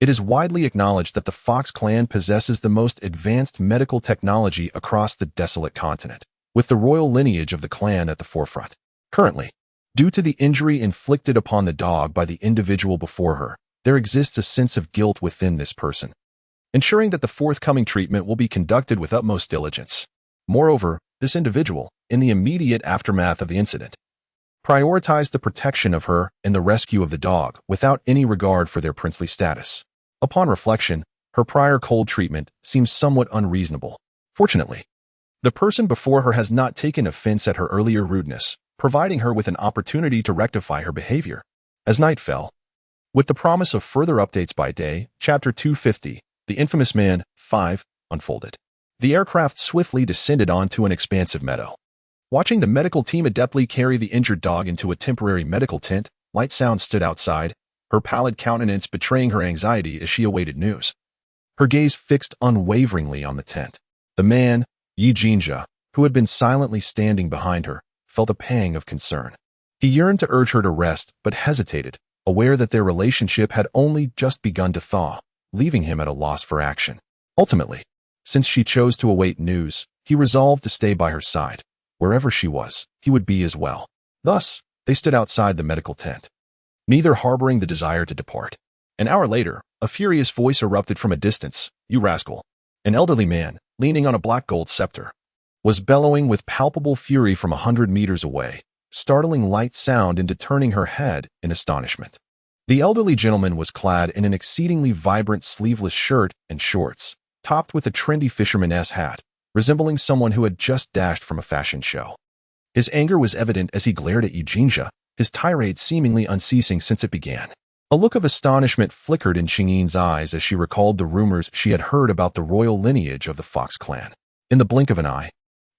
It is widely acknowledged that the Fox clan possesses the most advanced medical technology across the desolate continent, with the royal lineage of the clan at the forefront. Currently, due to the injury inflicted upon the dog by the individual before her, there exists a sense of guilt within this person, ensuring that the forthcoming treatment will be conducted with utmost diligence. Moreover, this individual, in the immediate aftermath of the incident, prioritized the protection of her and the rescue of the dog without any regard for their princely status. Upon reflection, her prior cold treatment seems somewhat unreasonable. Fortunately, the person before her has not taken offense at her earlier rudeness, providing her with an opportunity to rectify her behavior. As night fell, with the promise of further updates by day, Chapter 250, The Infamous Man, 5, unfolded. The aircraft swiftly descended onto an expansive meadow. Watching the medical team adeptly carry the injured dog into a temporary medical tent, Light Sound stood outside, her pallid countenance betraying her anxiety as she awaited news. Her gaze fixed unwaveringly on the tent. The man, Yi Jinja, who had been silently standing behind her, felt a pang of concern. He yearned to urge her to rest, but hesitated, aware that their relationship had only just begun to thaw, leaving him at a loss for action. Ultimately, since she chose to await news, he resolved to stay by her side. Wherever she was, he would be as well. Thus, they stood outside the medical tent, neither harboring the desire to depart. An hour later, a furious voice erupted from a distance. "You rascal!" An elderly man, leaning on a black gold scepter, was bellowing with palpable fury from 100 meters away, startling Light Sound into turning her head in astonishment. The elderly gentleman was clad in an exceedingly vibrant sleeveless shirt and shorts, topped with a trendy fisherman's hat, resembling someone who had just dashed from a fashion show. His anger was evident as he glared at Yi Jinja, his tirade seemingly unceasing since it began. A look of astonishment flickered in Chingyin's eyes as she recalled the rumors she had heard about the royal lineage of the Fox clan. In the blink of an eye,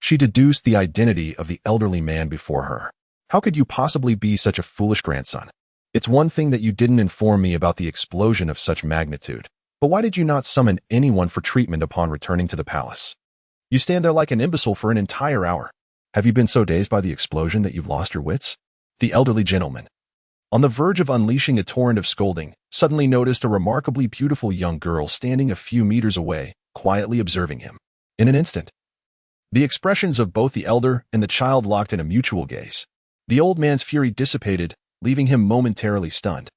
she deduced the identity of the elderly man before her. "How could you possibly be such a foolish grandson? It's one thing that you didn't inform me about the explosion of such magnitude, but why did you not summon anyone for treatment upon returning to the palace? You stand there like an imbecile for an entire hour. Have you been so dazed by the explosion that you've lost your wits?" The elderly gentleman, on the verge of unleashing a torrent of scolding, suddenly noticed a remarkably beautiful young girl standing a few meters away, quietly observing him. In an instant, the expressions of both the elder and the child locked in a mutual gaze. The old man's fury dissipated, leaving him momentarily stunned.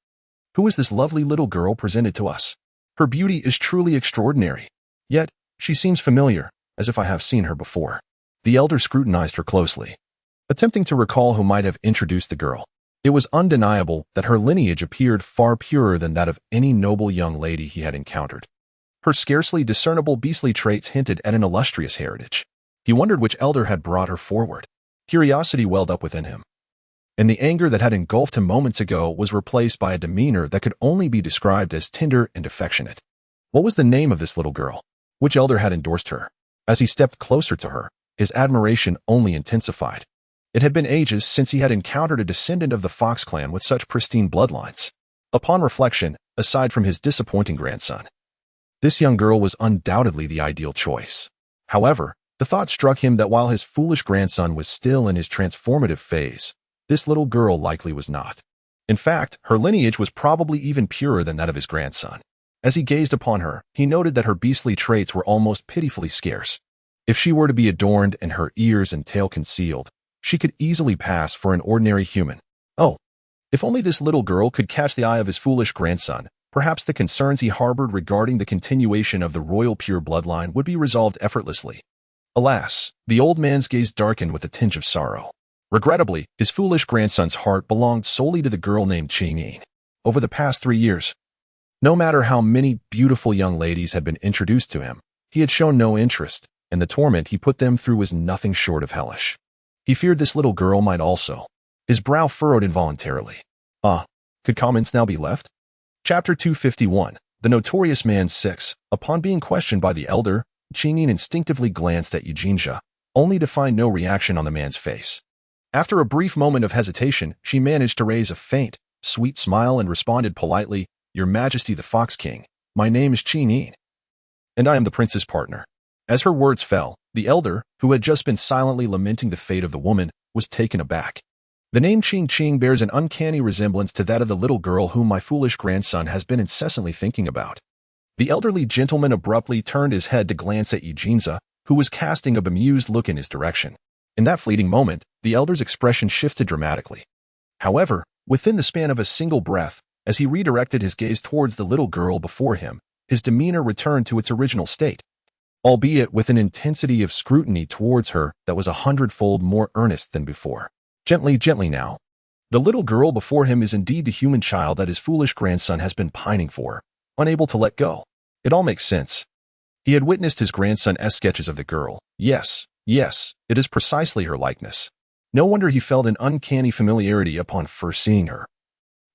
Who is this lovely little girl presented to us? Her beauty is truly extraordinary. Yet, she seems familiar, as if I have seen her before. The elder scrutinized her closely, attempting to recall who might have introduced the girl. It was undeniable that her lineage appeared far purer than that of any noble young lady he had encountered. Her scarcely discernible beastly traits hinted at an illustrious heritage. He wondered which elder had brought her forward. Curiosity welled up within him. and the anger that had engulfed him moments ago was replaced by a demeanor that could only be described as tender and affectionate. What was the name of this little girl? Which elder had endorsed her? As he stepped closer to her, his admiration only intensified. It had been ages since he had encountered a descendant of the Fox clan with such pristine bloodlines. Upon reflection, aside from his disappointing grandson, this young girl was undoubtedly the ideal choice. However, the thought struck him that while his foolish grandson was still in his transformative phase, this little girl likely was not. In fact, her lineage was probably even purer than that of his grandson. As he gazed upon her, he noted that her beastly traits were almost pitifully scarce. If she were to be adorned and her ears and tail concealed, she could easily pass for an ordinary human. Oh, if only this little girl could catch the eye of his foolish grandson, perhaps the concerns he harbored regarding the continuation of the royal pure bloodline would be resolved effortlessly. Alas, the old man's gaze darkened with a tinge of sorrow. Regrettably, his foolish grandson's heart belonged solely to the girl named Qing. Over the past 3 years, no matter how many beautiful young ladies had been introduced to him, he had shown no interest, and the torment he put them through was nothing short of hellish. He feared this little girl might also. His brow furrowed involuntarily. Could comments now be left? Chapter 251, The Notorious Man 6. Upon being questioned by the elder, Qing instinctively glanced at Eugenia, only to find no reaction on the man's face. After a brief moment of hesitation, she managed to raise a faint, sweet smile and responded politely, "Your Majesty the Fox King, my name is Qing, and I am the prince's partner." As her words fell, the elder, who had just been silently lamenting the fate of the woman, was taken aback. "The name Qing bears an uncanny resemblance to that of the little girl whom my foolish grandson has been incessantly thinking about." The elderly gentleman abruptly turned his head to glance at Eugenia, who was casting a bemused look in his direction. In that fleeting moment, the elder's expression shifted dramatically. However, within the span of a single breath, as he redirected his gaze towards the little girl before him, his demeanor returned to its original state, albeit with an intensity of scrutiny towards her that was 100-fold more earnest than before. "Gently, gently now. The little girl before him is indeed the human child that his foolish grandson has been pining for, unable to let go. It all makes sense." He had witnessed his grandson's sketches of the girl. Yes, it is precisely her likeness. No wonder he felt an uncanny familiarity upon first seeing her.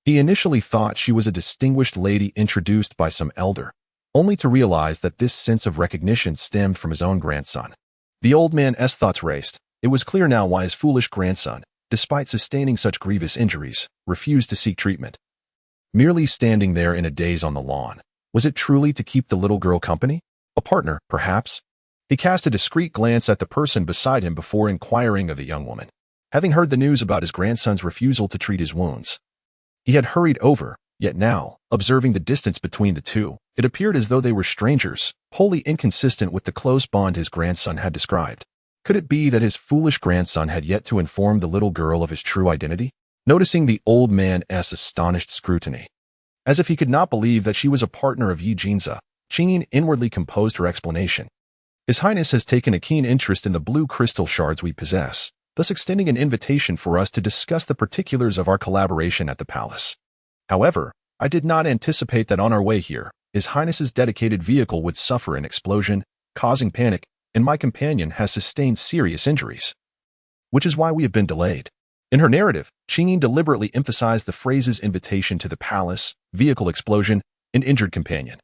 He initially thought she was a distinguished lady introduced by some elder, only to realize that this sense of recognition stemmed from his own grandson. The old man's thoughts raced. It was clear now why his foolish grandson, despite sustaining such grievous injuries, refused to seek treatment. Merely standing there in a daze on the lawn, was it truly to keep the little girl company? A partner, perhaps? He cast a discreet glance at the person beside him before inquiring of the young woman. Having heard the news about his grandson's refusal to treat his wounds, he had hurried over, yet now, observing the distance between the two, it appeared as though they were strangers, wholly inconsistent with the close bond his grandson had described. Could it be that his foolish grandson had yet to inform the little girl of his true identity? Noticing the old man's astonished scrutiny, as if he could not believe that she was a partner of Eugenia, Qing inwardly composed her explanation. "His Highness has taken a keen interest in the blue crystal shards we possess, thus extending an invitation for us to discuss the particulars of our collaboration at the palace. However, I did not anticipate that on our way here, His Highness's dedicated vehicle would suffer an explosion, causing panic, and my companion has sustained serious injuries, which is why we have been delayed." In her narrative, Qing deliberately emphasized the phrases invitation to the palace, vehicle explosion, and injured companion,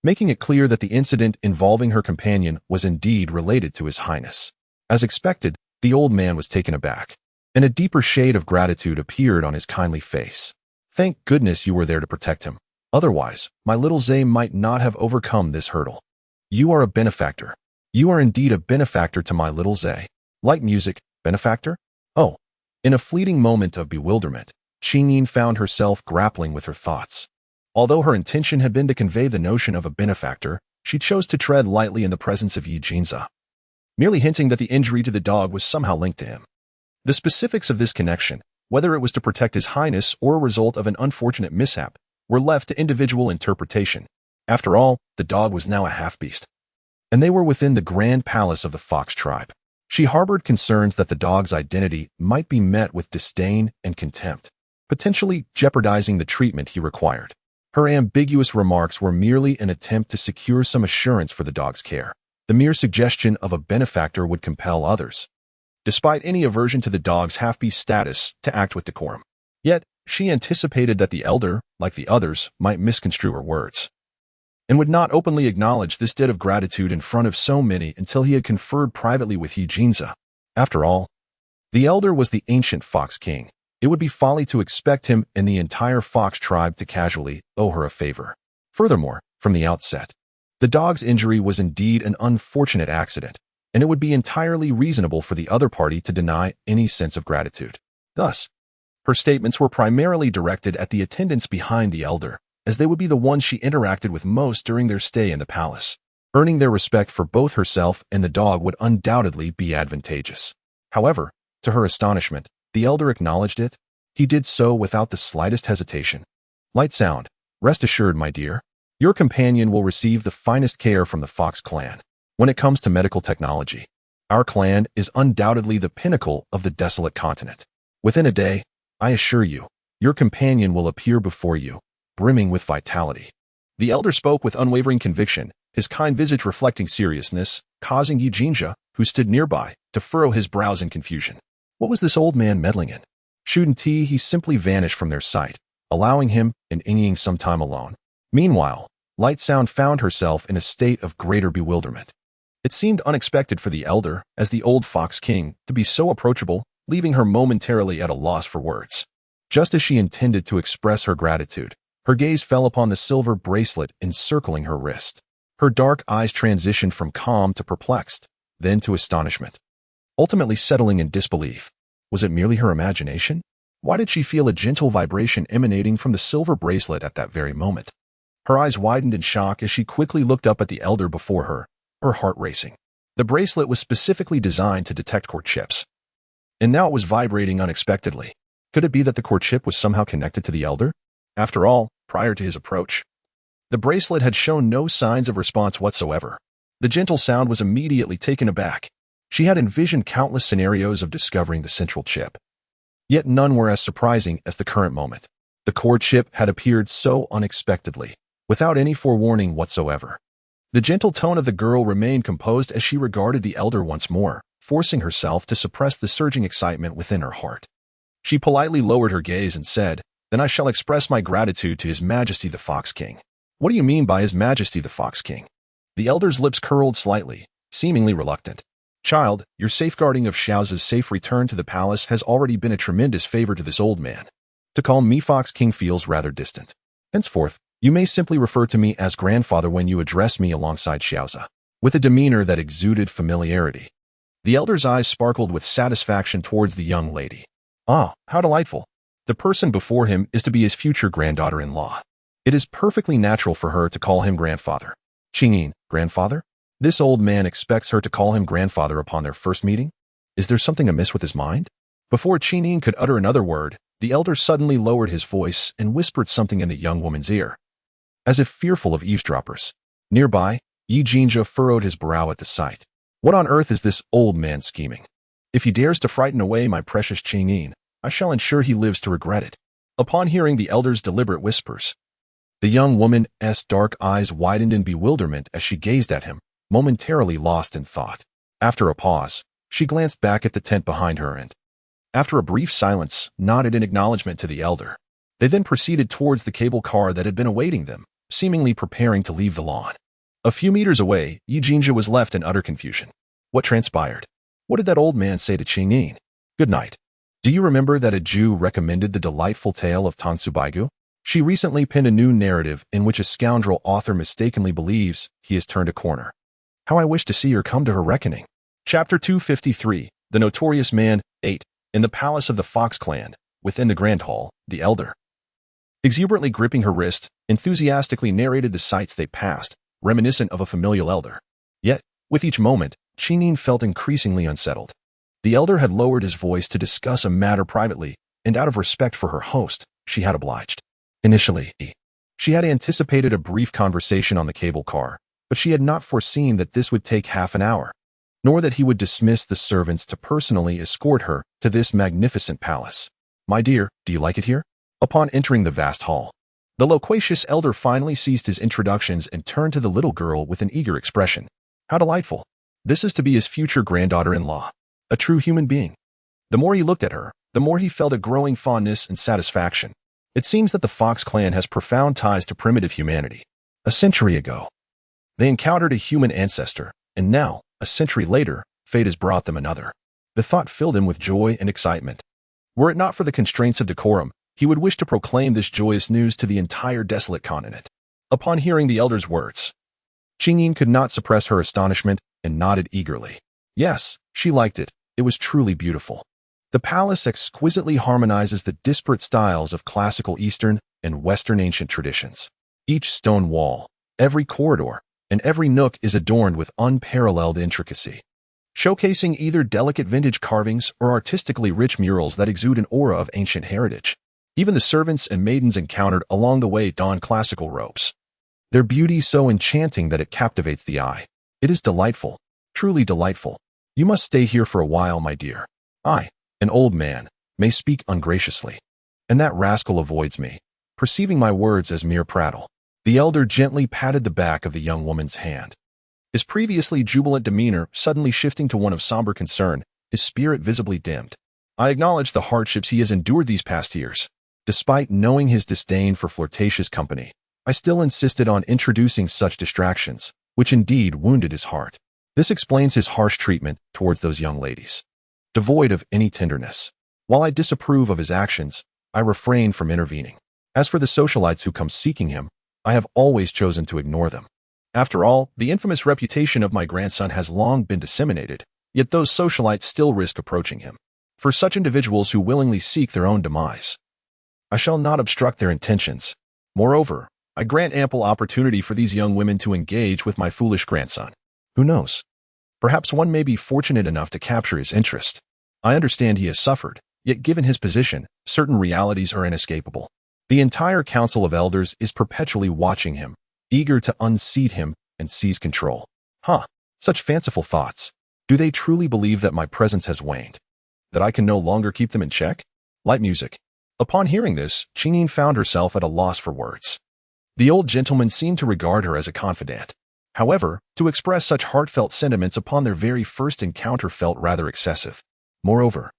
making it clear that the incident involving her companion was indeed related to His Highness. As expected, the old man was taken aback, and a deeper shade of gratitude appeared on his kindly face. "Thank goodness you were there to protect him. Otherwise, my little Zay might not have overcome this hurdle. You are a benefactor. You are indeed a benefactor to my little Zay." Like music, benefactor? Oh. In a fleeting moment of bewilderment, Qing found herself grappling with her thoughts. Although her intention had been to convey the notion of a benefactor, she chose to tread lightly in the presence of Eugenia, merely hinting that the injury to the dog was somehow linked to him. The specifics of this connection, whether it was to protect His Highness or a result of an unfortunate mishap, were left to individual interpretation. After all, the dog was now a half-beast, and they were within the grand palace of the Fox tribe. She harbored concerns that the dog's identity might be met with disdain and contempt, potentially jeopardizing the treatment he required. Her ambiguous remarks were merely an attempt to secure some assurance for the dog's care. The mere suggestion of a benefactor would compel others, despite any aversion to the dog's half-beast status, to act with decorum. Yet, she anticipated that the elder, like the others, might misconstrue her words, and would not openly acknowledge this debt of gratitude in front of so many until he had conferred privately with Yijinza. After all, the elder was the ancient Fox King. It would be folly to expect him and the entire fox tribe to casually owe her a favor. Furthermore, from the outset, the dog's injury was indeed an unfortunate accident, and it would be entirely reasonable for the other party to deny any sense of gratitude. Thus, her statements were primarily directed at the attendants behind the elder, as they would be the ones she interacted with most during their stay in the palace. Earning their respect for both herself and the dog would undoubtedly be advantageous. However, to her astonishment, the elder acknowledged it. He did so without the slightest hesitation. Light sound. Rest assured, my dear, your companion will receive the finest care from the Fox clan. When it comes to medical technology, our clan is undoubtedly the pinnacle of the desolate continent. Within a day, I assure you, your companion will appear before you, brimming with vitality. The elder spoke with unwavering conviction, his kind visage reflecting seriousness, causing Yijinja, who stood nearby, to furrow his brows in confusion. What was this old man meddling in? Shouldn't he simply vanish from their sight, allowing him and Inging some time alone? Meanwhile, Light Sound found herself in a state of greater bewilderment. It seemed unexpected for the elder, as the old Fox King, to be so approachable, leaving her momentarily at a loss for words. Just as she intended to express her gratitude, her gaze fell upon the silver bracelet encircling her wrist. Her dark eyes transitioned from calm to perplexed, then to astonishment, ultimately settling in disbelief. Was it merely her imagination? Why did she feel a gentle vibration emanating from the silver bracelet at that very moment? Her eyes widened in shock as she quickly looked up at the elder before her heart racing. The bracelet was specifically designed to detect courtships, and now it was vibrating unexpectedly. Could it be that the courtship was somehow connected to the elder? After all, prior to his approach, the bracelet had shown no signs of response whatsoever. The gentle sound was immediately taken aback. She had envisioned countless scenarios of discovering the central chip, yet none were as surprising as the current moment. The courtship had appeared so unexpectedly, without any forewarning whatsoever. The gentle tone of the girl remained composed as she regarded the elder once more, forcing herself to suppress the surging excitement within her heart. She politely lowered her gaze and said, "Then I shall express my gratitude to His Majesty the Fox King." "What do you mean by His Majesty the Fox King?" The elder's lips curled slightly, seemingly reluctant. "Child, your safeguarding of Xiaoza's safe return to the palace has already been a tremendous favor to this old man. To call me Fox King feels rather distant. Henceforth, you may simply refer to me as grandfather when you address me alongside Xiaoza." With a demeanor that exuded familiarity, the elder's eyes sparkled with satisfaction towards the young lady. Ah, how delightful. The person before him is to be his future granddaughter-in-law. It is perfectly natural for her to call him grandfather. Qingyin, grandfather? This old man expects her to call him grandfather upon their first meeting? Is there something amiss with his mind? Before Qingyin could utter another word, the elder suddenly lowered his voice and whispered something in the young woman's ear, as if fearful of eavesdroppers. Nearby, Yijinja furrowed his brow at the sight. What on earth is this old man scheming? If he dares to frighten away my precious Qingyin, I shall ensure he lives to regret it. Upon hearing the elder's deliberate whispers, the young woman's dark eyes widened in bewilderment as she gazed at him, momentarily lost in thought. After a pause, she glanced back at the tent behind her and, after a brief silence, nodded in acknowledgement to the elder. They then proceeded towards the cable car that had been awaiting them, seemingly preparing to leave the lawn. A few meters away, Yijinja was left in utter confusion. What transpired? What did that old man say to Qingyin? Good night. Do you remember that a Jew recommended the delightful tale of Tangsu Baigu? She recently penned a new narrative in which a scoundrel author mistakenly believes he has turned a corner. How I wish to see her come to her reckoning. Chapter 253, The Notorious Man, 8. In the palace of the Fox clan, within the Grand Hall, the elder, exuberantly gripping her wrist, enthusiastically narrated the sights they passed, reminiscent of a familial elder. Yet, with each moment, Qingyin felt increasingly unsettled. The elder had lowered his voice to discuss a matter privately, and out of respect for her host, she had obliged. Initially, she had anticipated a brief conversation on the cable car, but she had not foreseen that this would take half an hour, nor that he would dismiss the servants to personally escort her to this magnificent palace. My dear, do you like it here? Upon entering the vast hall, the loquacious elder finally ceased his introductions and turned to the little girl with an eager expression. How delightful. This is to be his future granddaughter-in-law. a true human being. The more he looked at her, the more he felt a growing fondness and satisfaction. It seems that the Fox clan has profound ties to primitive humanity. A century ago, they encountered a human ancestor, and now, a century later, fate has brought them another. The thought filled him with joy and excitement. Were it not for the constraints of decorum, he would wish to proclaim this joyous news to the entire desolate continent. Upon hearing the elder's words, Qingyin could not suppress her astonishment and nodded eagerly. Yes, she liked it. It was truly beautiful. The palace exquisitely harmonizes the disparate styles of classical Eastern and Western ancient traditions. Each stone wall, every corridor, and every nook is adorned with unparalleled intricacy, showcasing either delicate vintage carvings or artistically rich murals that exude an aura of ancient heritage. Even the servants and maidens encountered along the way don classical robes, their beauty so enchanting that it captivates the eye. It is delightful, truly delightful. You must stay here for a while, my dear. I, an old man, may speak ungraciously, and that rascal avoids me, perceiving my words as mere prattle. The elder gently patted the back of the young woman's hand, his previously jubilant demeanor suddenly shifting to one of somber concern, his spirit visibly dimmed. I acknowledge the hardships he has endured these past years. Despite knowing his disdain for flirtatious company, I still insisted on introducing such distractions, which indeed wounded his heart. This explains his harsh treatment towards those young ladies, devoid of any tenderness. While I disapprove of his actions, I refrain from intervening. As for the socialites who come seeking him, I have always chosen to ignore them. After all, the infamous reputation of my grandson has long been disseminated, yet those socialites still risk approaching him. For such individuals who willingly seek their own demise, I shall not obstruct their intentions. Moreover, I grant ample opportunity for these young women to engage with my foolish grandson. Who knows? Perhaps one may be fortunate enough to capture his interest. I understand he has suffered, yet given his position, certain realities are inescapable. The entire Council of Elders is perpetually watching him, eager to unseat him and seize control. Such fanciful thoughts. Do they truly believe that my presence has waned? That I can no longer keep them in check? Light music. Upon hearing this, Qingyin found herself at a loss for words. The old gentleman seemed to regard her as a confidant. However, to express such heartfelt sentiments upon their very first encounter felt rather excessive. Moreover,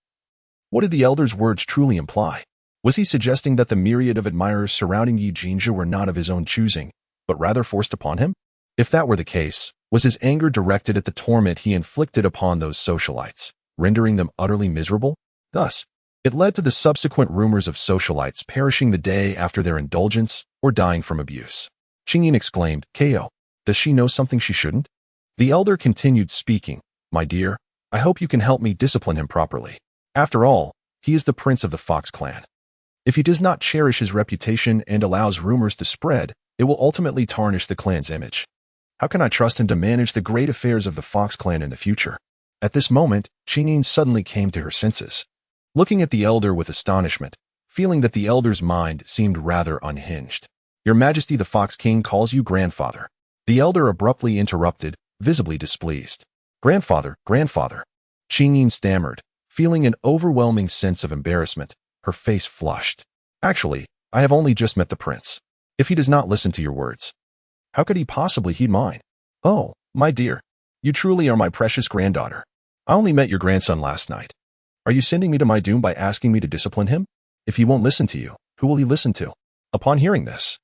what did the elder's words truly imply? Was he suggesting that the myriad of admirers surrounding Yi Jinzhe were not of his own choosing, but rather forced upon him? If that were the case, was his anger directed at the torment he inflicted upon those socialites, rendering them utterly miserable? Thus, it led to the subsequent rumors of socialites perishing the day after their indulgence or dying from abuse. Qingyin exclaimed, "Ko, does she know something she shouldn't?" The elder continued speaking, "My dear, I hope you can help me discipline him properly. After all, he is the prince of the Fox clan. If he does not cherish his reputation and allows rumors to spread, it will ultimately tarnish the clan's image. How can I trust him to manage the great affairs of the Fox clan in the future?" At this moment, Qingyin suddenly came to her senses, looking at the elder with astonishment, feeling that the elder's mind seemed rather unhinged. "Your Majesty the Fox King calls you grandfather." The elder abruptly interrupted, visibly displeased. Grandfather. Qingyin stammered, feeling an overwhelming sense of embarrassment. Her face flushed. "Actually, I have only just met the prince. If he does not listen to your words, how could he possibly heed mine?" "Oh, my dear, you truly are my precious granddaughter. I only met your grandson last night. Are you sending me to my doom by asking me to discipline him? If he won't listen to you, who will he listen to?" Upon hearing this,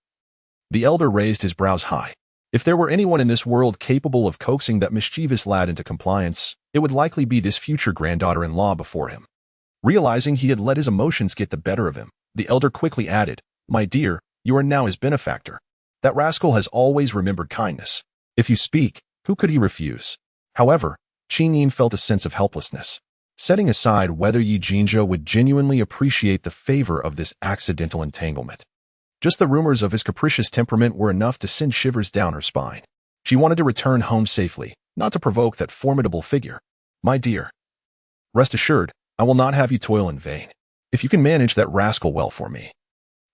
the elder raised his brows high. If there were anyone in this world capable of coaxing that mischievous lad into compliance, it would likely be this future granddaughter-in-law before him. Realizing he had let his emotions get the better of him, the elder quickly added, "My dear, you are now his benefactor. That rascal has always remembered kindness. If you speak, who could he refuse?" However, Qingyin felt a sense of helplessness. Setting aside whether Yi Jinzhe would genuinely appreciate the favor of this accidental entanglement, just the rumors of his capricious temperament were enough to send shivers down her spine. She wanted to return home safely, not to provoke that formidable figure. "My dear, rest assured, I will not have you toil in vain. If you can manage that rascal well for me,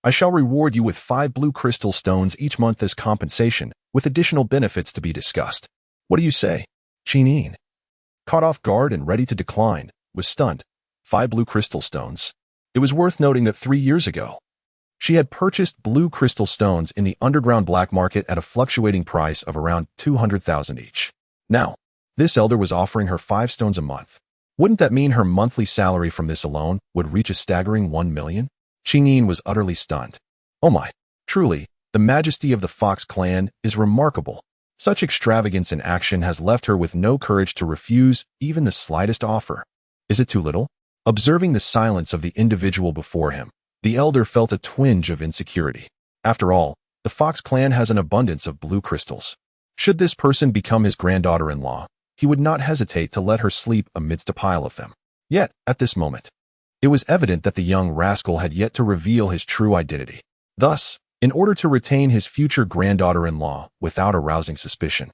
I shall reward you with 5 blue crystal stones each month as compensation, with additional benefits to be discussed. What do you say?" Qingyin, caught off guard and ready to decline, was stunned. 5 blue crystal stones. It was worth noting that 3 years ago, she had purchased blue crystal stones in the underground black market at a fluctuating price of around 200,000 each. Now, this elder was offering her 5 stones a month. Wouldn't that mean her monthly salary from this alone would reach a staggering 1 million? Qingyin was utterly stunned. Oh my, truly, the majesty of the Fox clan is remarkable. Such extravagance in action has left her with no courage to refuse even the slightest offer. Is it too little? Observing the silence of the individual before him, the elder felt a twinge of insecurity. After all, the Fox clan has an abundance of blue crystals. Should this person become his granddaughter-in-law, he would not hesitate to let her sleep amidst a pile of them. Yet, at this moment, it was evident that the young rascal had yet to reveal his true identity. Thus, in order to retain his future granddaughter-in-law without arousing suspicion,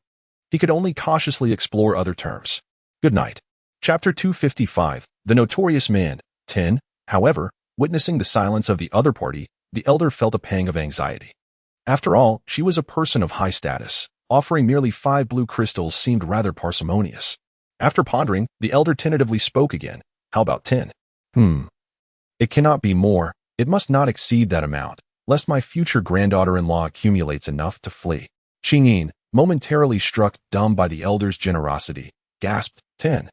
he could only cautiously explore other terms. Good night. Chapter 255, The Notorious Man. 10. However, witnessing the silence of the other party, the elder felt a pang of anxiety. After all, she was a person of high status. Offering merely 5 blue crystals seemed rather parsimonious. After pondering, the elder tentatively spoke again. How about 10? It cannot be more. It must not exceed that amount, lest my future granddaughter-in-law accumulates enough to flee. Qingyin, momentarily struck dumb by the elder's generosity, gasped, 10.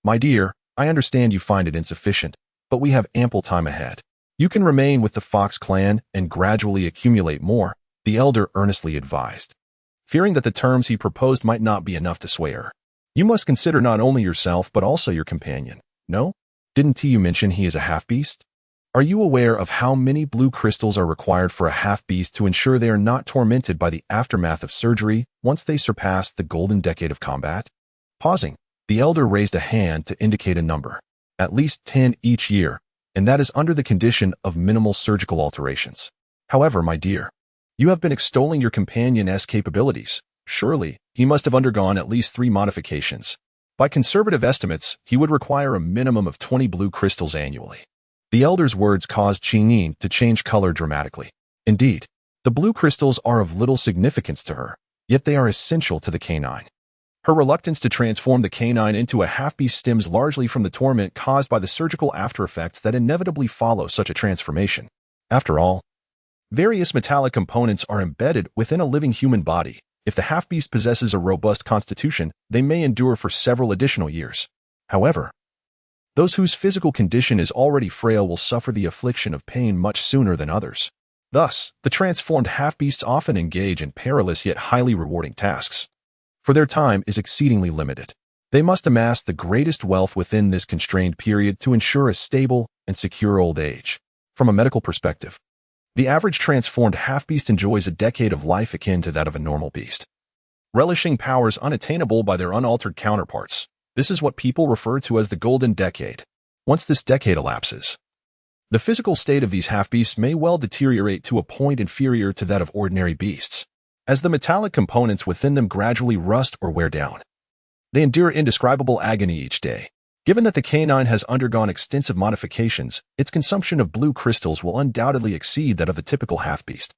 My dear, I understand you find it insufficient, but we have ample time ahead. You can remain with the Fox clan and gradually accumulate more, the elder earnestly advised. Fearing that the terms he proposed might not be enough to sway her. You must consider not only yourself but also your companion. No? Didn't you mention he is a half-beast? Are you aware of how many blue crystals are required for a half-beast to ensure they are not tormented by the aftermath of surgery once they surpass the golden decade of combat? Pausing, the elder raised a hand to indicate a number. At least 10 each year, and that is under the condition of minimal surgical alterations. However, my dear, you have been extolling your companion's capabilities. Surely, he must have undergone at least 3 modifications. By conservative estimates, he would require a minimum of 20 blue crystals annually. The elder's words caused Qingyin to change color dramatically. Indeed, the blue crystals are of little significance to her, yet they are essential to the canine. Her reluctance to transform the canine into a half-beast stems largely from the torment caused by the surgical after-effects that inevitably follow such a transformation. After all, various metallic components are embedded within a living human body. If the half-beast possesses a robust constitution, they may endure for several additional years. However, those whose physical condition is already frail will suffer the affliction of pain much sooner than others. Thus, the transformed half-beasts often engage in perilous yet highly rewarding tasks. For their time is exceedingly limited. They must amass the greatest wealth within this constrained period to ensure a stable and secure old age. From a medical perspective, the average transformed half-beast enjoys a decade of life akin to that of a normal beast, relishing powers unattainable by their unaltered counterparts. This is what people refer to as the golden decade. Once this decade elapses, the physical state of these half-beasts may well deteriorate to a point inferior to that of ordinary beasts, as the metallic components within them gradually rust or wear down. They endure indescribable agony each day. Given that the canine has undergone extensive modifications, its consumption of blue crystals will undoubtedly exceed that of the typical half-beast.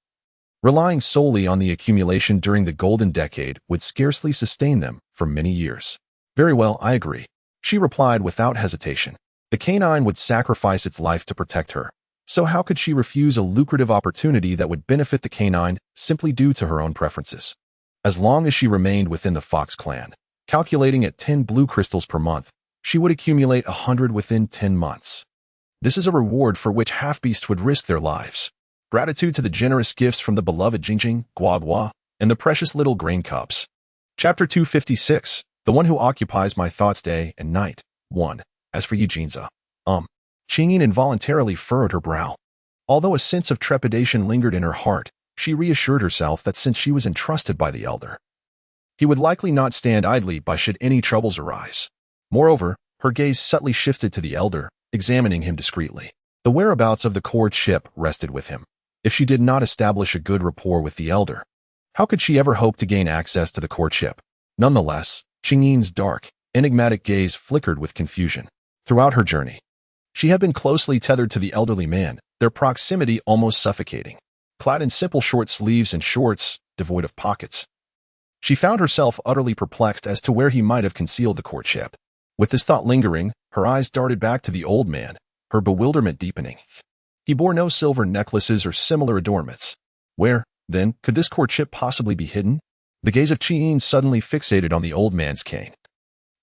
Relying solely on the accumulation during the golden decade would scarcely sustain them for many years. Very well, I agree, she replied without hesitation. The canine would sacrifice its life to protect her, so how could she refuse a lucrative opportunity that would benefit the canine simply due to her own preferences? As long as she remained within the Fox clan, calculating at 10 blue crystals per month, she would accumulate 100 within 10 months. This is a reward for which half-beasts would risk their lives. Gratitude to the generous gifts from the beloved Jingjing, Guagua, and the precious little grain cups. Chapter 256, The One Who Occupies My Thoughts Day and Night. 1. As for you, Jinza. Qingyin involuntarily furrowed her brow. Although a sense of trepidation lingered in her heart, she reassured herself that since she was entrusted by the elder, he would likely not stand idly by should any troubles arise. Moreover, her gaze subtly shifted to the elder, examining him discreetly. The whereabouts of the courtship rested with him. If she did not establish a good rapport with the elder, how could she ever hope to gain access to the courtship? Nonetheless, Qingyin's dark, enigmatic gaze flickered with confusion. Throughout her journey, she had been closely tethered to the elderly man, their proximity almost suffocating. Clad in simple short sleeves and shorts, devoid of pockets, she found herself utterly perplexed as to where he might have concealed the courtship. With this thought lingering, her eyes darted back to the old man, her bewilderment deepening. He bore no silver necklaces or similar adornments. Where, then, could this courtship possibly be hidden? The gaze of Qingyin suddenly fixated on the old man's cane.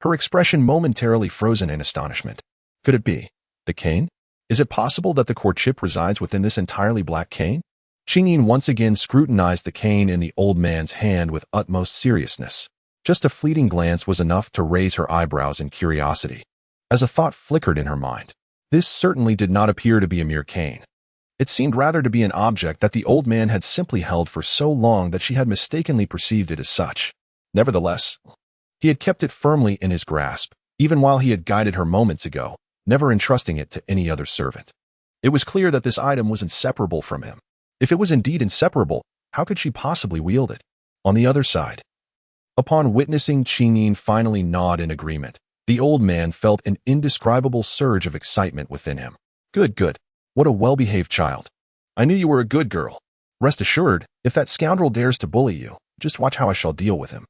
her expression momentarily frozen in astonishment. Could it be the cane? Is it possible that the courtship resides within this entirely black cane? Qingyin once again scrutinized the cane in the old man's hand with utmost seriousness. Just a fleeting glance was enough to raise her eyebrows in curiosity. As a thought flickered in her mind, this certainly did not appear to be a mere cane. It seemed rather to be an object that the old man had simply held for so long that she had mistakenly perceived it as such. Nevertheless, he had kept it firmly in his grasp, even while he had guided her moments ago, never entrusting it to any other servant. It was clear that this item was inseparable from him. If it was indeed inseparable, how could she possibly wield it? On the other side, upon witnessing Qingyin finally nod in agreement, the old man felt an indescribable surge of excitement within him. Good, good. What a well-behaved child. I knew you were a good girl. Rest assured, if that scoundrel dares to bully you, just watch how I shall deal with him.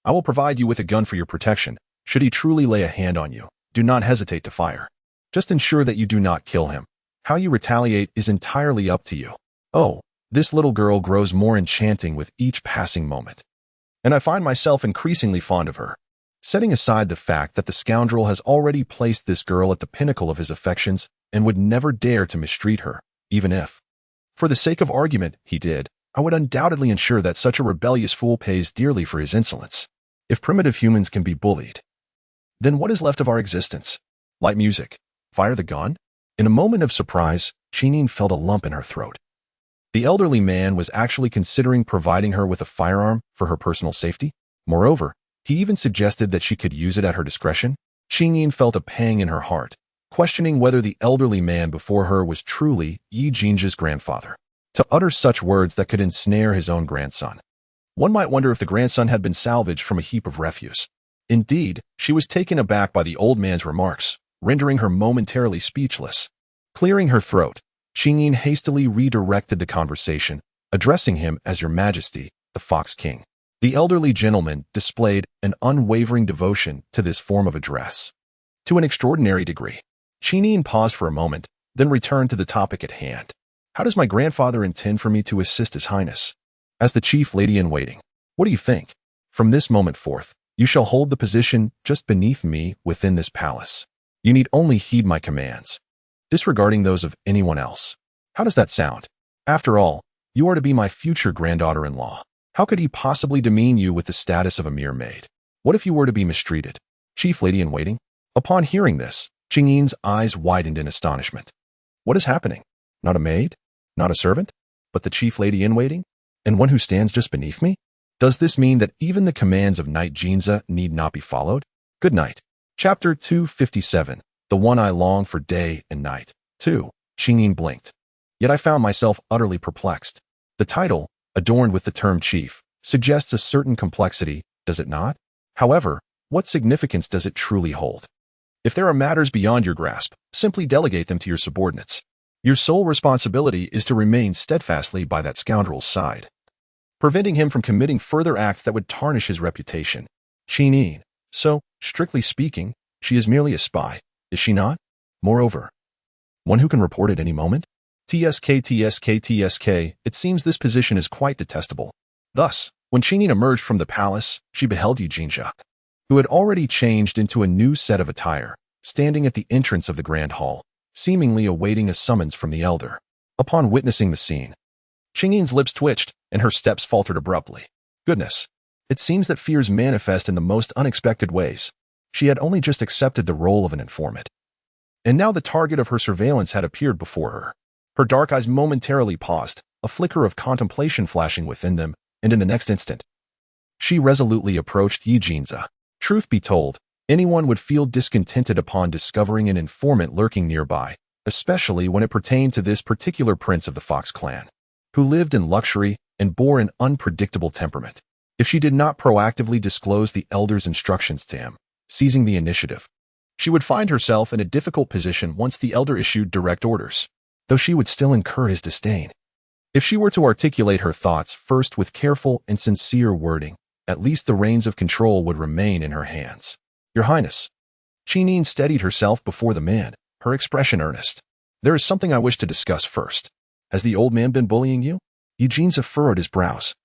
I will provide you with a gun for your protection. Should he truly lay a hand on you, do not hesitate to fire. Just ensure that you do not kill him. How you retaliate is entirely up to you. Oh, this little girl grows more enchanting with each passing moment. And I find myself increasingly fond of her. Setting aside the fact that the scoundrel has already placed this girl at the pinnacle of his affections and would never dare to mistreat her, even if, for the sake of argument, he did, I would undoubtedly ensure that such a rebellious fool pays dearly for his insolence. If primitive humans can be bullied, then what is left of our existence? Light music. Fire the gun? In a moment of surprise, Qingyin felt a lump in her throat. The elderly man was actually considering providing her with a firearm for her personal safety. Moreover, he even suggested that she could use it at her discretion. Qingyin felt a pang in her heart, questioning whether the elderly man before her was truly Yi Jinzha's grandfather. To utter such words that could ensnare his own grandson. One might wonder if the grandson had been salvaged from a heap of refuse. Indeed, she was taken aback by the old man's remarks, rendering her momentarily speechless. Clearing her throat, Qingyin hastily redirected the conversation, addressing him as Your Majesty, the Fox King. The elderly gentleman displayed an unwavering devotion to this form of address. To an extraordinary degree. Qingyin paused for a moment, then returned to the topic at hand. How does my grandfather intend for me to assist His Highness? As the chief lady-in-waiting, what do you think? From this moment forth, you shall hold the position just beneath me within this palace. You need only heed my commands, disregarding those of anyone else. How does that sound? After all, you are to be my future granddaughter-in-law. How could he possibly demean you with the status of a mere maid? What if you were to be mistreated? Chief lady-in-waiting? Upon hearing this, Qingyin's eyes widened in astonishment. What is happening? Not a maid? Not a servant? But the chief lady-in-waiting? And one who stands just beneath me? Does this mean that even the commands of Knight Jinzha need not be followed? Good night. Chapter 257. The one I long for day and night. 2. Qingyin blinked. Yet I found myself utterly perplexed. The title, adorned with the term chief, suggests a certain complexity, does it not? However, what significance does it truly hold? If there are matters beyond your grasp, simply delegate them to your subordinates. Your sole responsibility is to remain steadfastly by that scoundrel's side, preventing him from committing further acts that would tarnish his reputation. Qingyin. So, strictly speaking, she is merely a spy, is she not? Moreover, one who can report at any moment? TSK, it seems this position is quite detestable. Thus, when Qingyin emerged from the palace, she beheld Yi Jinzha, who had already changed into a new set of attire, standing at the entrance of the grand hall, seemingly awaiting a summons from the elder. Upon witnessing the scene, Qingyin's lips twitched, and her steps faltered abruptly. Goodness, it seems that fears manifest in the most unexpected ways. She had only just accepted the role of an informant, and now the target of her surveillance had appeared before her. Her dark eyes momentarily paused, a flicker of contemplation flashing within them, and in the next instant, she resolutely approached Yi Jinzha. Truth be told, anyone would feel discontented upon discovering an informant lurking nearby, especially when it pertained to this particular prince of the Fox clan, who lived in luxury and bore an unpredictable temperament. If she did not proactively disclose the elder's instructions to him, seizing the initiative, she would find herself in a difficult position once the elder issued direct orders, though she would still incur his disdain. If she were to articulate her thoughts first with careful and sincere wording, at least the reins of control would remain in her hands. Your Highness. Qingyin steadied herself before the man, her expression earnest. There is something I wish to discuss first. Has the old man been bullying you? Yi Jinzha furrowed his brows,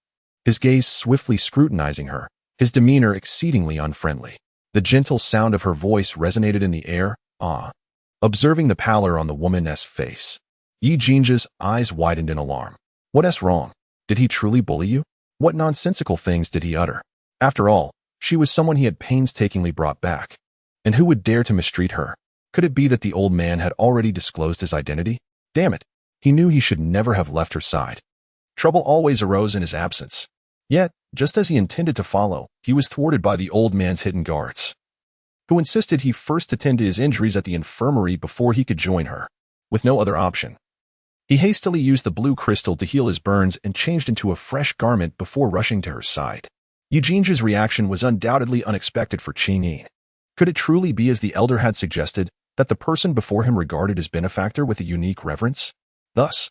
his gaze swiftly scrutinizing her, his demeanor exceedingly unfriendly. The gentle sound of her voice resonated in the air. Ah. Observing the pallor on the woman's face, Yi Jinja's eyes widened in alarm. What's wrong? Did he truly bully you? What nonsensical things did he utter? After all, she was someone he had painstakingly brought back. And who would dare to mistreat her? Could it be that the old man had already disclosed his identity? Damn it! He knew he should never have left her side. Trouble always arose in his absence. Yet, just as he intended to follow, he was thwarted by the old man's hidden guards, who insisted he first attend to his injuries at the infirmary before he could join her. With no other option, he hastily used the blue crystal to heal his burns and changed into a fresh garment before rushing to her side. Yi Jinja's reaction was undoubtedly unexpected for Qingyin. Could it truly be, as the elder had suggested, that the person before him regarded his benefactor with a unique reverence? Thus,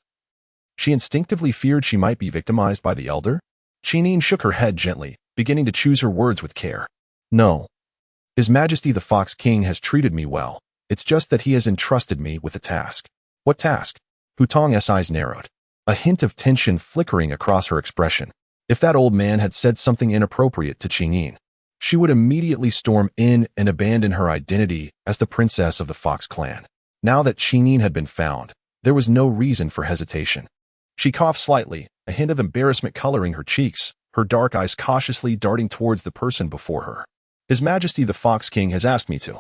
she instinctively feared she might be victimized by the elder? Qingyin shook her head gently, beginning to choose her words with care. No. His Majesty the Fox King has treated me well. It's just that he has entrusted me with a task. What task? Hutong's eyes narrowed, a hint of tension flickering across her expression. If that old man had said something inappropriate to Qingyin, she would immediately storm in and abandon her identity as the princess of the Fox clan. Now that Qingyin had been found, there was no reason for hesitation. She coughed slightly, a hint of embarrassment coloring her cheeks, her dark eyes cautiously darting towards the person before her. His Majesty the Fox King has asked me to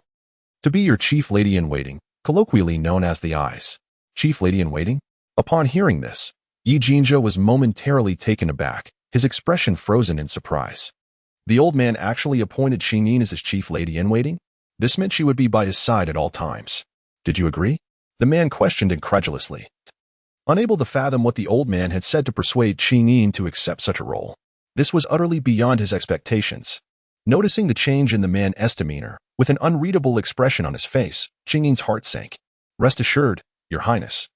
be your chief lady-in-waiting, colloquially known as the Eyes. Chief lady-in-waiting? Upon hearing this, Yi Jinja was momentarily taken aback, his expression frozen in surprise. The old man actually appointed Qingyin as his chief lady-in-waiting? This meant she would be by his side at all times. Did you agree? The man questioned incredulously, unable to fathom what the old man had said to persuade Qingyin to accept such a role. This was utterly beyond his expectations. Noticing the change in the man's demeanor, with an unreadable expression on his face, Qingyin's heart sank. Rest assured, Your Highness,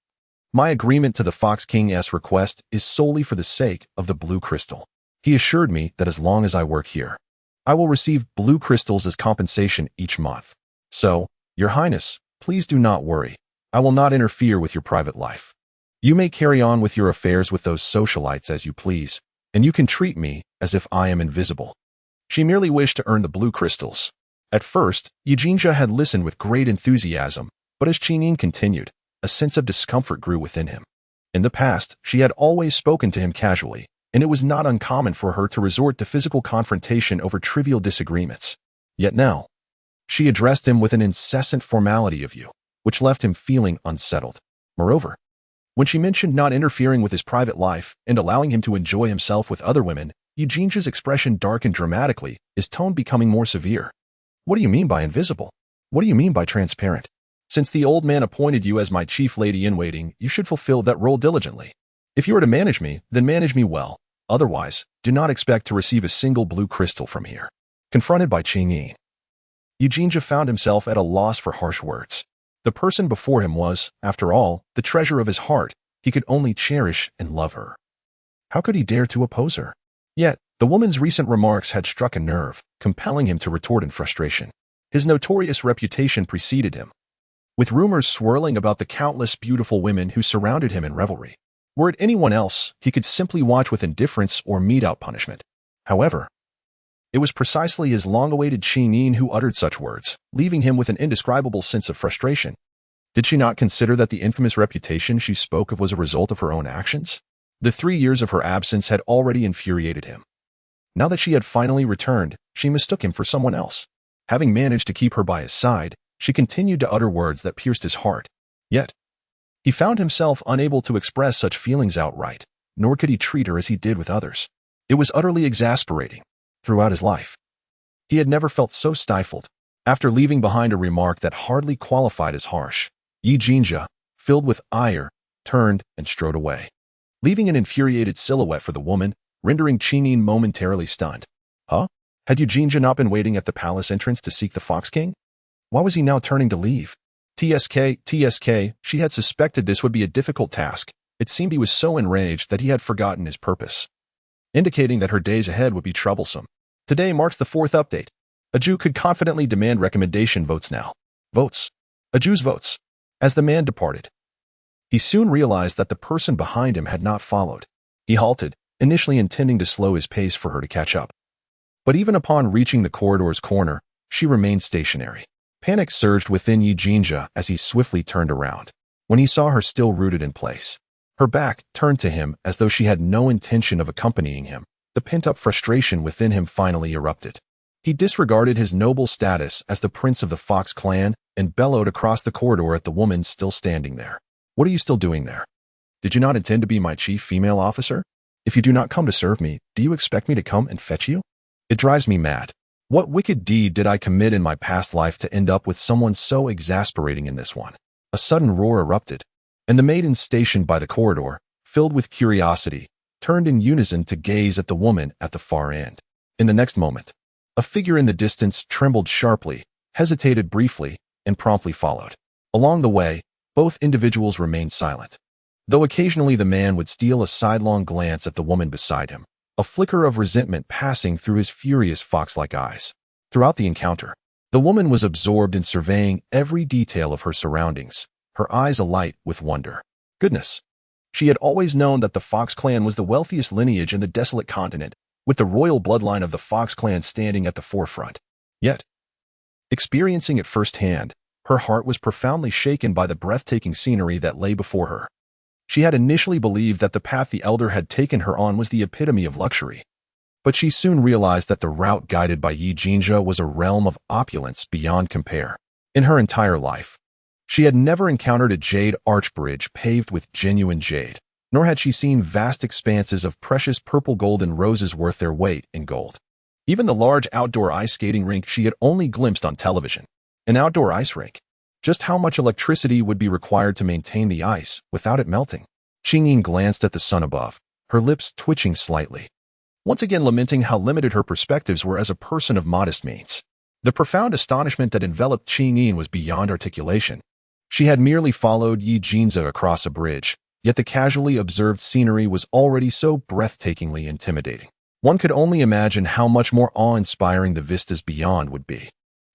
my agreement to the Fox King's request is solely for the sake of the blue crystal. He assured me that as long as I work here, I will receive blue crystals as compensation each month. So, Your Highness, please do not worry. I will not interfere with your private life. You may carry on with your affairs with those socialites as you please, and you can treat me as if I am invisible. She merely wished to earn the blue crystals. At first, Yi Jinja had listened with great enthusiasm, but as Qingyin continued, a sense of discomfort grew within him. In the past, she had always spoken to him casually, and it was not uncommon for her to resort to physical confrontation over trivial disagreements. Yet now, she addressed him with an incessant formality of you, which left him feeling unsettled. Moreover, when she mentioned not interfering with his private life and allowing him to enjoy himself with other women, Yi Jinja's expression darkened dramatically, his tone becoming more severe. What do you mean by invisible? What do you mean by transparent? Since the old man appointed you as my chief lady-in-waiting, you should fulfill that role diligently. If you are to manage me, then manage me well. Otherwise, do not expect to receive a single blue crystal from here. Confronted by Qingyin, Yi Jinja found himself at a loss for harsh words. The person before him was, after all, the treasure of his heart. He could only cherish and love her. How could he dare to oppose her? Yet, the woman's recent remarks had struck a nerve, compelling him to retort in frustration. His notorious reputation preceded him, with rumors swirling about the countless beautiful women who surrounded him in revelry. Were it anyone else, he could simply watch with indifference or mete out punishment. However, it was precisely his long-awaited Qingyin who uttered such words, leaving him with an indescribable sense of frustration. Did she not consider that the infamous reputation she spoke of was a result of her own actions? The 3 years of her absence had already infuriated him. Now that she had finally returned, she mistook him for someone else. Having managed to keep her by his side, she continued to utter words that pierced his heart. Yet, he found himself unable to express such feelings outright, nor could he treat her as he did with others. It was utterly exasperating. Throughout his life, he had never felt so stifled. After leaving behind a remark that hardly qualified as harsh, Yi Jinja, filled with ire, turned and strode away, leaving an infuriated silhouette for the woman, rendering Qingyin momentarily stunned. Huh? Had Yi Jinja not been waiting at the palace entrance to seek the Fox King? Why was he now turning to leave? TSK, she had suspected this would be a difficult task. It seemed he was so enraged that he had forgotten his purpose, indicating that her days ahead would be troublesome. Today marks the 4th update. A Jew could confidently demand recommendation votes now. Votes. A Jew's votes. As the man departed, he soon realized that the person behind him had not followed. He halted, initially intending to slow his pace for her to catch up. But even upon reaching the corridor's corner, She remained stationary. Panic surged within Yi Jinja as he swiftly turned around. When he saw her still rooted in place, her back turned to him as though she had no intention of accompanying him, the pent-up frustration within him finally erupted. He disregarded his noble status as the prince of the Fox clan and bellowed across the corridor at the woman still standing there. "What are you still doing there? Did you not intend to be my chief female officer? If you do not come to serve me, do you expect me to come and fetch you? It drives me mad. What wicked deed did I commit in my past life to end up with someone so exasperating in this one?" A sudden roar erupted, and the maidens stationed by the corridor, filled with curiosity, turned in unison to gaze at the woman at the far end. In the next moment, a figure in the distance trembled sharply, hesitated briefly, and promptly followed. Along the way, both individuals remained silent, though occasionally the man would steal a sidelong glance at the woman beside him, a flicker of resentment passing through his furious fox-like eyes. Throughout the encounter, the woman was absorbed in surveying every detail of her surroundings, her eyes alight with wonder. Goodness! She had always known that the Fox clan was the wealthiest lineage in the desolate continent, with the royal bloodline of the Fox clan standing at the forefront. Yet, experiencing it firsthand, her heart was profoundly shaken by the breathtaking scenery that lay before her. She had initially believed that the path the elder had taken her on was the epitome of luxury, but she soon realized that the route guided by Yi Jinja was a realm of opulence beyond compare. In her entire life, she had never encountered a jade arch bridge paved with genuine jade, nor had she seen vast expanses of precious purple gold and roses worth their weight in gold. Even the large outdoor ice skating rink she had only glimpsed on television. An outdoor ice rink. Just how much electricity would be required to maintain the ice without it melting? Qingyin glanced at the sun above, her lips twitching slightly, once again lamenting how limited her perspectives were as a person of modest means. The profound astonishment that enveloped Qingyin was beyond articulation. She had merely followed Yi Jinja across a bridge, yet the casually observed scenery was already so breathtakingly intimidating. One could only imagine how much more awe-inspiring the vistas beyond would be.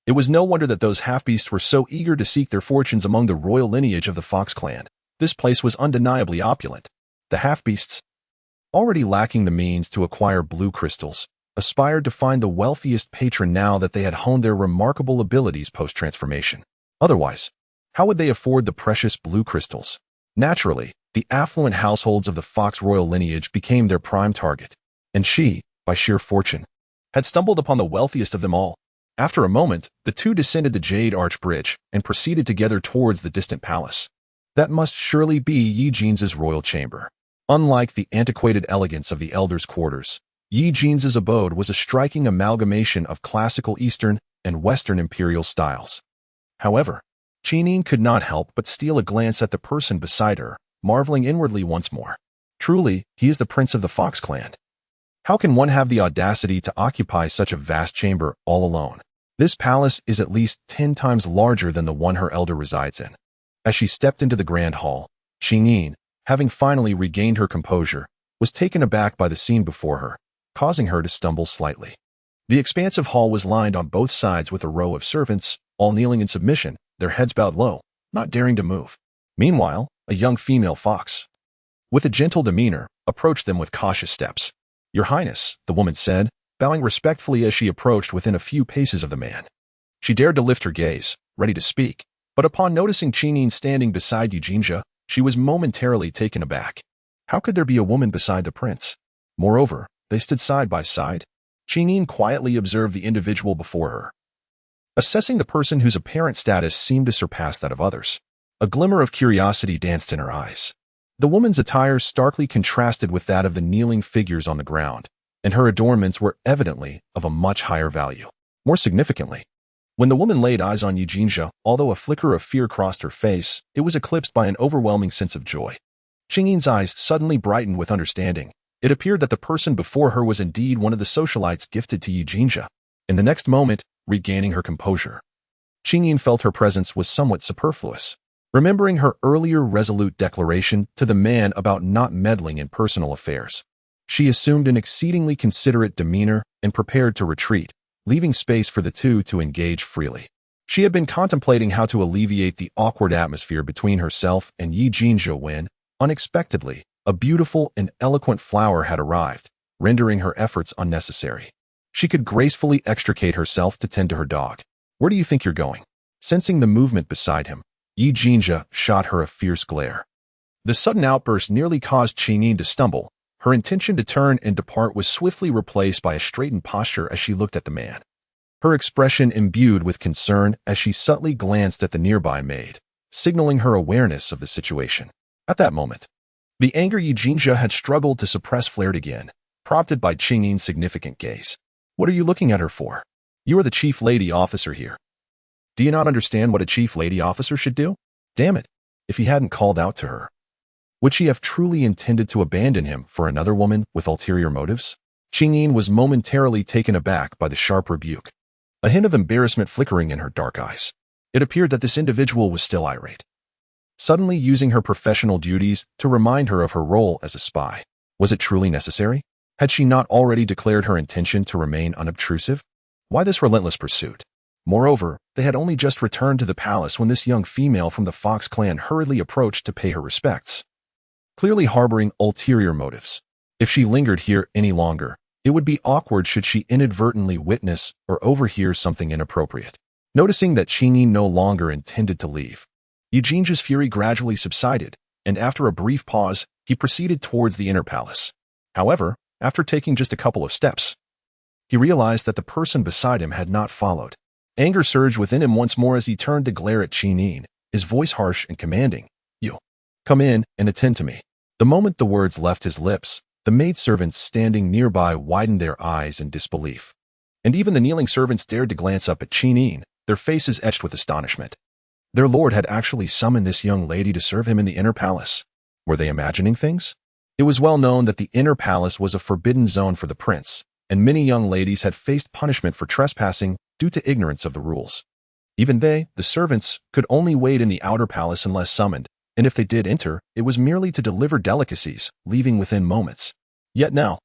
It was no wonder that those half-beasts were so eager to seek their fortunes among the royal lineage of the Fox clan. This place was undeniably opulent. The half-beasts, already lacking the means to acquire blue crystals, aspired to find the wealthiest patron now that they had honed their remarkable abilities post-transformation. Otherwise, how would they afford the precious blue crystals? Naturally, the affluent households of the Fox royal lineage became their prime target, and she, by sheer fortune, had stumbled upon the wealthiest of them all. After a moment, the two descended the Jade Arch Bridge and proceeded together towards the distant palace. That must surely be Yi Jinja's royal chamber. Unlike the antiquated elegance of the elder's quarters, Yi Jinja's abode was a striking amalgamation of classical Eastern and Western imperial styles. However, Qingyin could not help but steal a glance at the person beside her, marveling inwardly once more. Truly, he is the prince of the Fox clan. How can one have the audacity to occupy such a vast chamber all alone? This palace is at least 10 times larger than the one her elder resides in. As she stepped into the grand hall, Qingyin, having finally regained her composure, was taken aback by the scene before her, causing her to stumble slightly. The expansive hall was lined on both sides with a row of servants, all kneeling in submission, their heads bowed low, not daring to move. Meanwhile, a young female fox, with a gentle demeanor, approached them with cautious steps. "Your Highness," the woman said, bowing respectfully as she approached within a few paces of the man. She dared to lift her gaze, ready to speak, but upon noticing Qingyin standing beside Yi Jinja, she was momentarily taken aback. How could there be a woman beside the prince? Moreover, they stood side by side. Qingyin quietly observed the individual before her, assessing the person whose apparent status seemed to surpass that of others. A glimmer of curiosity danced in her eyes. The woman's attire starkly contrasted with that of the kneeling figures on the ground, and her adornments were evidently of a much higher value. More significantly, when the woman laid eyes on Yi Jinja, although a flicker of fear crossed her face, it was eclipsed by an overwhelming sense of joy. Qingyin's eyes suddenly brightened with understanding. It appeared that the person before her was indeed one of the socialites gifted to Yi Jinja. In the next moment, regaining her composure, Qingyin felt her presence was somewhat superfluous. Remembering her earlier resolute declaration to the man about not meddling in personal affairs, she assumed an exceedingly considerate demeanor and prepared to retreat, leaving space for the two to engage freely. She had been contemplating how to alleviate the awkward atmosphere between herself and Yi Jinja when, unexpectedly, a beautiful and eloquent flower had arrived, rendering her efforts unnecessary. She could gracefully extricate herself to tend to her dog. Where do you think you're going? Sensing the movement beside him, Yi Jinjia shot her a fierce glare. The sudden outburst nearly caused Qingyin to stumble. Her intention to turn and depart was swiftly replaced by a straightened posture as she looked at the man. Her expression imbued with concern as she subtly glanced at the nearby maid, signaling her awareness of the situation. At that moment, the anger Yi Jinjia had struggled to suppress flared again, prompted by Qingyin's significant gaze. What are you looking at her for? You are the chief lady officer here. Do you not understand what a chief lady officer should do? Damn it, if he hadn't called out to her. Would she have truly intended to abandon him for another woman with ulterior motives? Qingyin was momentarily taken aback by the sharp rebuke, a hint of embarrassment flickering in her dark eyes. It appeared that this individual was still irate, suddenly using her professional duties to remind her of her role as a spy. Was it truly necessary? Had she not already declared her intention to remain unobtrusive? Why this relentless pursuit? Moreover, they had only just returned to the palace when this young female from the Fox clan hurriedly approached to pay her respects, clearly harboring ulterior motives. If she lingered here any longer, it would be awkward should she inadvertently witness or overhear something inappropriate. Noticing that Qingyin no longer intended to leave, Yi Jinjia's fury gradually subsided, and after a brief pause, he proceeded towards the inner palace. However, after taking just a couple of steps, he realized that the person beside him had not followed. Anger surged within him once more as he turned to glare at Qingyin, his voice harsh and commanding. You, come in and attend to me. The moment the words left his lips, the maidservants standing nearby widened their eyes in disbelief. And even the kneeling servants dared to glance up at Qingyin, their faces etched with astonishment. Their lord had actually summoned this young lady to serve him in the inner palace. Were they imagining things? It was well known that the inner palace was a forbidden zone for the prince, and many young ladies had faced punishment for trespassing due to ignorance of the rules. Even they, the servants, could only wait in the outer palace unless summoned, and if they did enter, it was merely to deliver delicacies, leaving within moments. Yet now,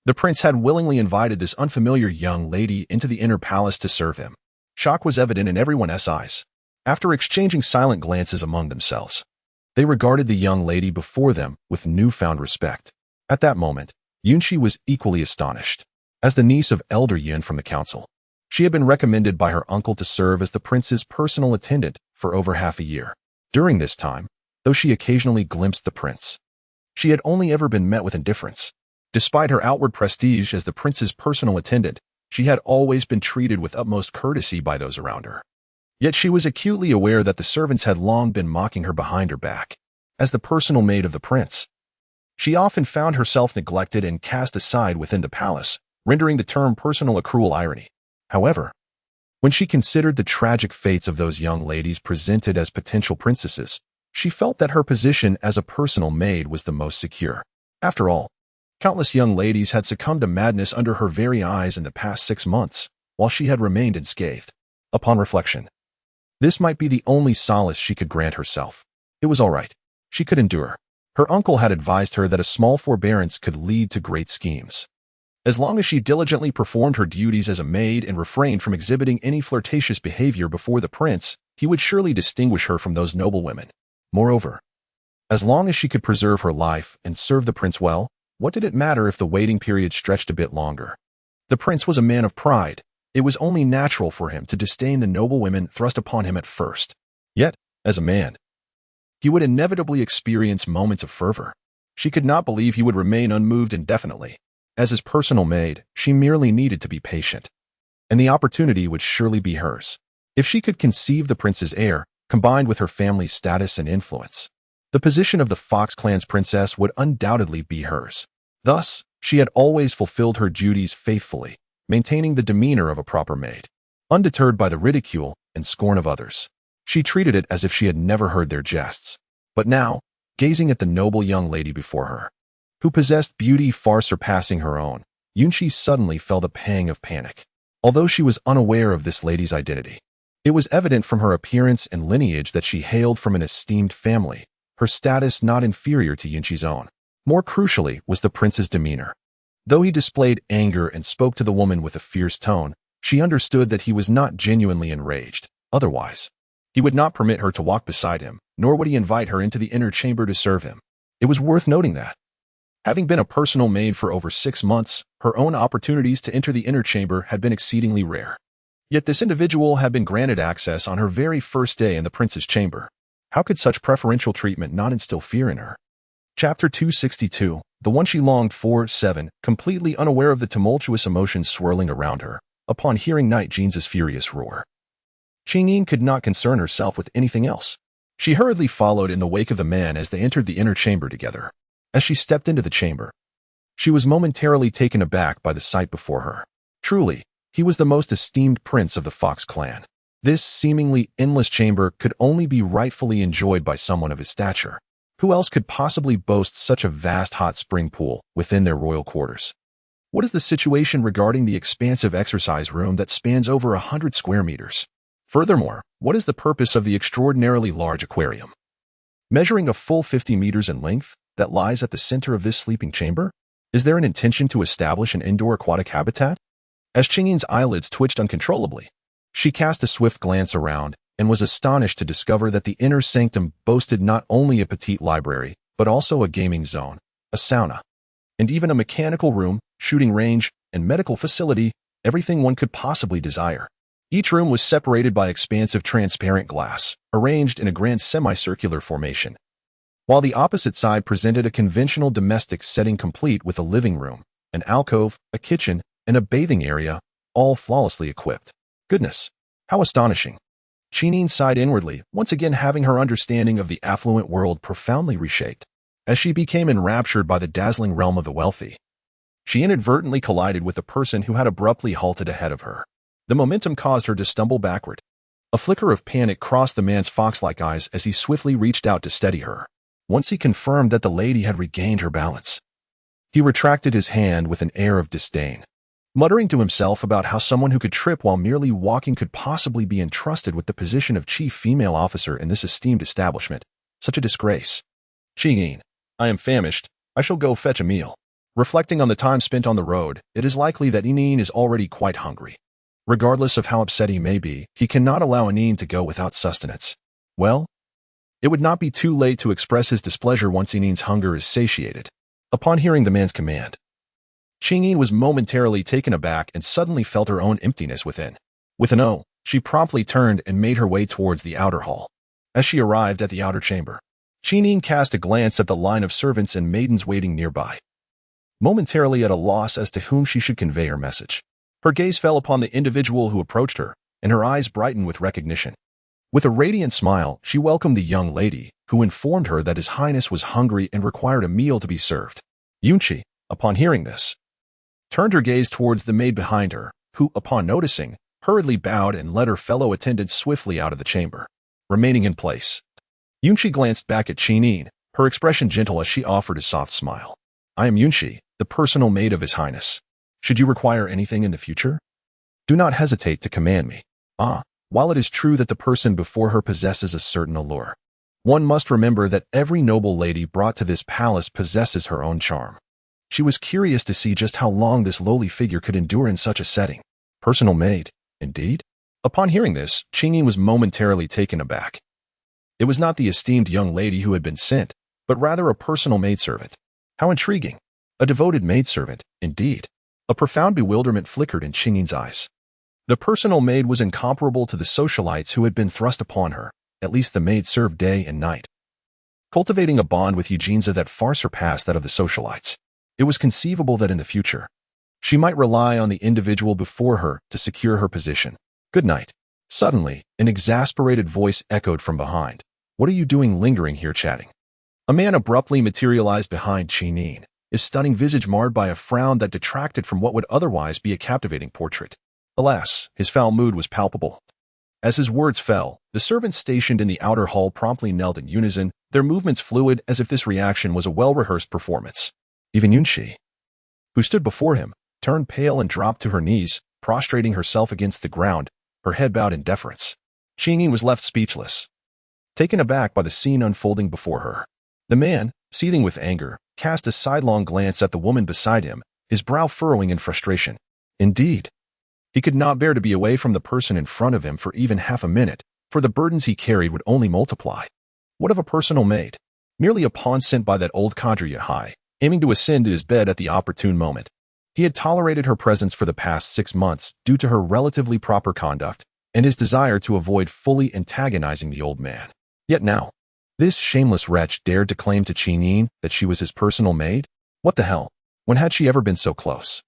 the prince had willingly invited this unfamiliar young lady into the inner palace to serve him. Shock was evident in everyone's eyes. After exchanging silent glances among themselves, they regarded the young lady before them with newfound respect. At that moment, Yunqi was equally astonished. As the niece of Elder Yin from the council, she had been recommended by her uncle to serve as the prince's personal attendant for over half a year. During this time, though she occasionally glimpsed the prince, she had only ever been met with indifference. Despite her outward prestige as the prince's personal attendant, she had always been treated with utmost courtesy by those around her. Yet she was acutely aware that the servants had long been mocking her behind her back. As the personal maid of the prince, she often found herself neglected and cast aside within the palace, rendering the term personal a cruel irony. However, when she considered the tragic fates of those young ladies presented as potential princesses, she felt that her position as a personal maid was the most secure. After all, countless young ladies had succumbed to madness under her very eyes in the past 6 months, while she had remained unscathed. Upon reflection, this might be the only solace she could grant herself. It was all right. She could endure. Her uncle had advised her that a small forbearance could lead to great schemes. As long as she diligently performed her duties as a maid and refrained from exhibiting any flirtatious behavior before the prince, he would surely distinguish her from those noble women. Moreover, as long as she could preserve her life and serve the prince well, what did it matter if the waiting period stretched a bit longer? The prince was a man of pride. It was only natural for him to disdain the noble women thrust upon him at first. Yet, as a man, he would inevitably experience moments of fervor. She could not believe he would remain unmoved indefinitely. As his personal maid, she merely needed to be patient, and the opportunity would surely be hers. If she could conceive the prince's heir, combined with her family's status and influence, the position of the Fox clan's princess would undoubtedly be hers. Thus, she had always fulfilled her duties faithfully, maintaining the demeanor of a proper maid. Undeterred by the ridicule and scorn of others, she treated it as if she had never heard their jests. But now, gazing at the noble young lady before her, who possessed beauty far surpassing her own, Yunqi suddenly felt a pang of panic. Although she was unaware of this lady's identity, it was evident from her appearance and lineage that she hailed from an esteemed family, her status not inferior to Yunqi's own. More crucially was the prince's demeanor. Though he displayed anger and spoke to the woman with a fierce tone, she understood that he was not genuinely enraged. Otherwise, he would not permit her to walk beside him, nor would he invite her into the inner chamber to serve him. It was worth noting that, Having been a personal maid for over 6 months, her own opportunities to enter the inner chamber had been exceedingly rare. Yet this individual had been granted access on her very first day in the prince's chamber. How could such preferential treatment not instill fear in her? Chapter 262, the one she longed for, 7, completely unaware of the tumultuous emotions swirling around her, upon hearing Night Jeans' furious roar. Qingyin could not concern herself with anything else. She hurriedly followed in the wake of the man as they entered the inner chamber together. As she stepped into the chamber, she was momentarily taken aback by the sight before her. Truly, he was the most esteemed prince of the Fox clan. This seemingly endless chamber could only be rightfully enjoyed by someone of his stature. Who else could possibly boast such a vast hot spring pool within their royal quarters? What is the situation regarding the expansive exercise room that spans over 100 square meters? Furthermore, what is the purpose of the extraordinarily large aquarium, measuring a full 50 meters in length, that lies at the center of this sleeping chamber? Is there an intention to establish an indoor aquatic habitat? As Qingyin's eyelids twitched uncontrollably, she cast a swift glance around and was astonished to discover that the inner sanctum boasted not only a petite library, but also a gaming zone, a sauna, and even a mechanical room, shooting range, and medical facility, everything one could possibly desire. Each room was separated by expansive transparent glass, arranged in a grand semicircular formation, while the opposite side presented a conventional domestic setting complete with a living room, an alcove, a kitchen, and a bathing area, all flawlessly equipped. Goodness, how astonishing! Qingyin sighed inwardly, once again having her understanding of the affluent world profoundly reshaped. As she became enraptured by the dazzling realm of the wealthy, she inadvertently collided with a person who had abruptly halted ahead of her. The momentum caused her to stumble backward. A flicker of panic crossed the man's fox-like eyes as he swiftly reached out to steady her. Once he confirmed that the lady had regained her balance, he retracted his hand with an air of disdain, muttering to himself about how someone who could trip while merely walking could possibly be entrusted with the position of chief female officer in this esteemed establishment. Such a disgrace. Qingyin, I am famished. I shall go fetch a meal. Reflecting on the time spent on the road, it is likely that Qingyin is already quite hungry. Regardless of how upset he may be, he cannot allow Qingyin to go without sustenance. Well, it would not be too late to express his displeasure once Qingyi's hunger is satiated. Upon hearing the man's command, Qingyin was momentarily taken aback and suddenly felt her own emptiness within. With an "oh," she promptly turned and made her way towards the outer hall. As she arrived at the outer chamber, Qingyin cast a glance at the line of servants and maidens waiting nearby, momentarily at a loss as to whom she should convey her message. Her gaze fell upon the individual who approached her, and her eyes brightened with recognition. With a radiant smile, she welcomed the young lady, who informed her that His Highness was hungry and required a meal to be served. Yunqi, upon hearing this, turned her gaze towards the maid behind her, who, upon noticing, hurriedly bowed and led her fellow attendants swiftly out of the chamber. Remaining in place, Yunqi glanced back at Qingyin, her expression gentle as she offered a soft smile. I am Yunqi, the personal maid of His Highness. Should you require anything in the future, do not hesitate to command me. While it is true that the person before her possesses a certain allure, one must remember that every noble lady brought to this palace possesses her own charm. She was curious to see just how long this lowly figure could endure in such a setting. Personal maid, indeed? Upon hearing this, Qingyin was momentarily taken aback. It was not the esteemed young lady who had been sent, but rather a personal maidservant. How intriguing! A devoted maidservant, indeed. A profound bewilderment flickered in Qingyin's eyes. The personal maid was incomparable to the socialites who had been thrust upon her. At least the maid served day and night, cultivating a bond with Eugenia that far surpassed that of the socialites. It was conceivable that in the future, she might rely on the individual before her to secure her position. Good night. Suddenly, an exasperated voice echoed from behind. What are you doing lingering here chatting? A man abruptly materialized behind Qingyin, his stunning visage marred by a frown that detracted from what would otherwise be a captivating portrait. Alas, his foul mood was palpable. As his words fell, the servants stationed in the outer hall promptly knelt in unison, their movements fluid as if this reaction was a well-rehearsed performance. Even Yunqi, who stood before him, turned pale and dropped to her knees, prostrating herself against the ground, her head bowed in deference. Qingyin was left speechless, taken aback by the scene unfolding before her. The man, seething with anger, cast a sidelong glance at the woman beside him, his brow furrowing in frustration. Indeed, he could not bear to be away from the person in front of him for even half a minute, for the burdens he carried would only multiply. What of a personal maid? Merely a pawn sent by that old cadre Hai, aiming to ascend to his bed at the opportune moment. He had tolerated her presence for the past 6 months due to her relatively proper conduct and his desire to avoid fully antagonizing the old man. Yet now, this shameless wretch dared to claim to Qingyin that she was his personal maid? What the hell? When had she ever been so close?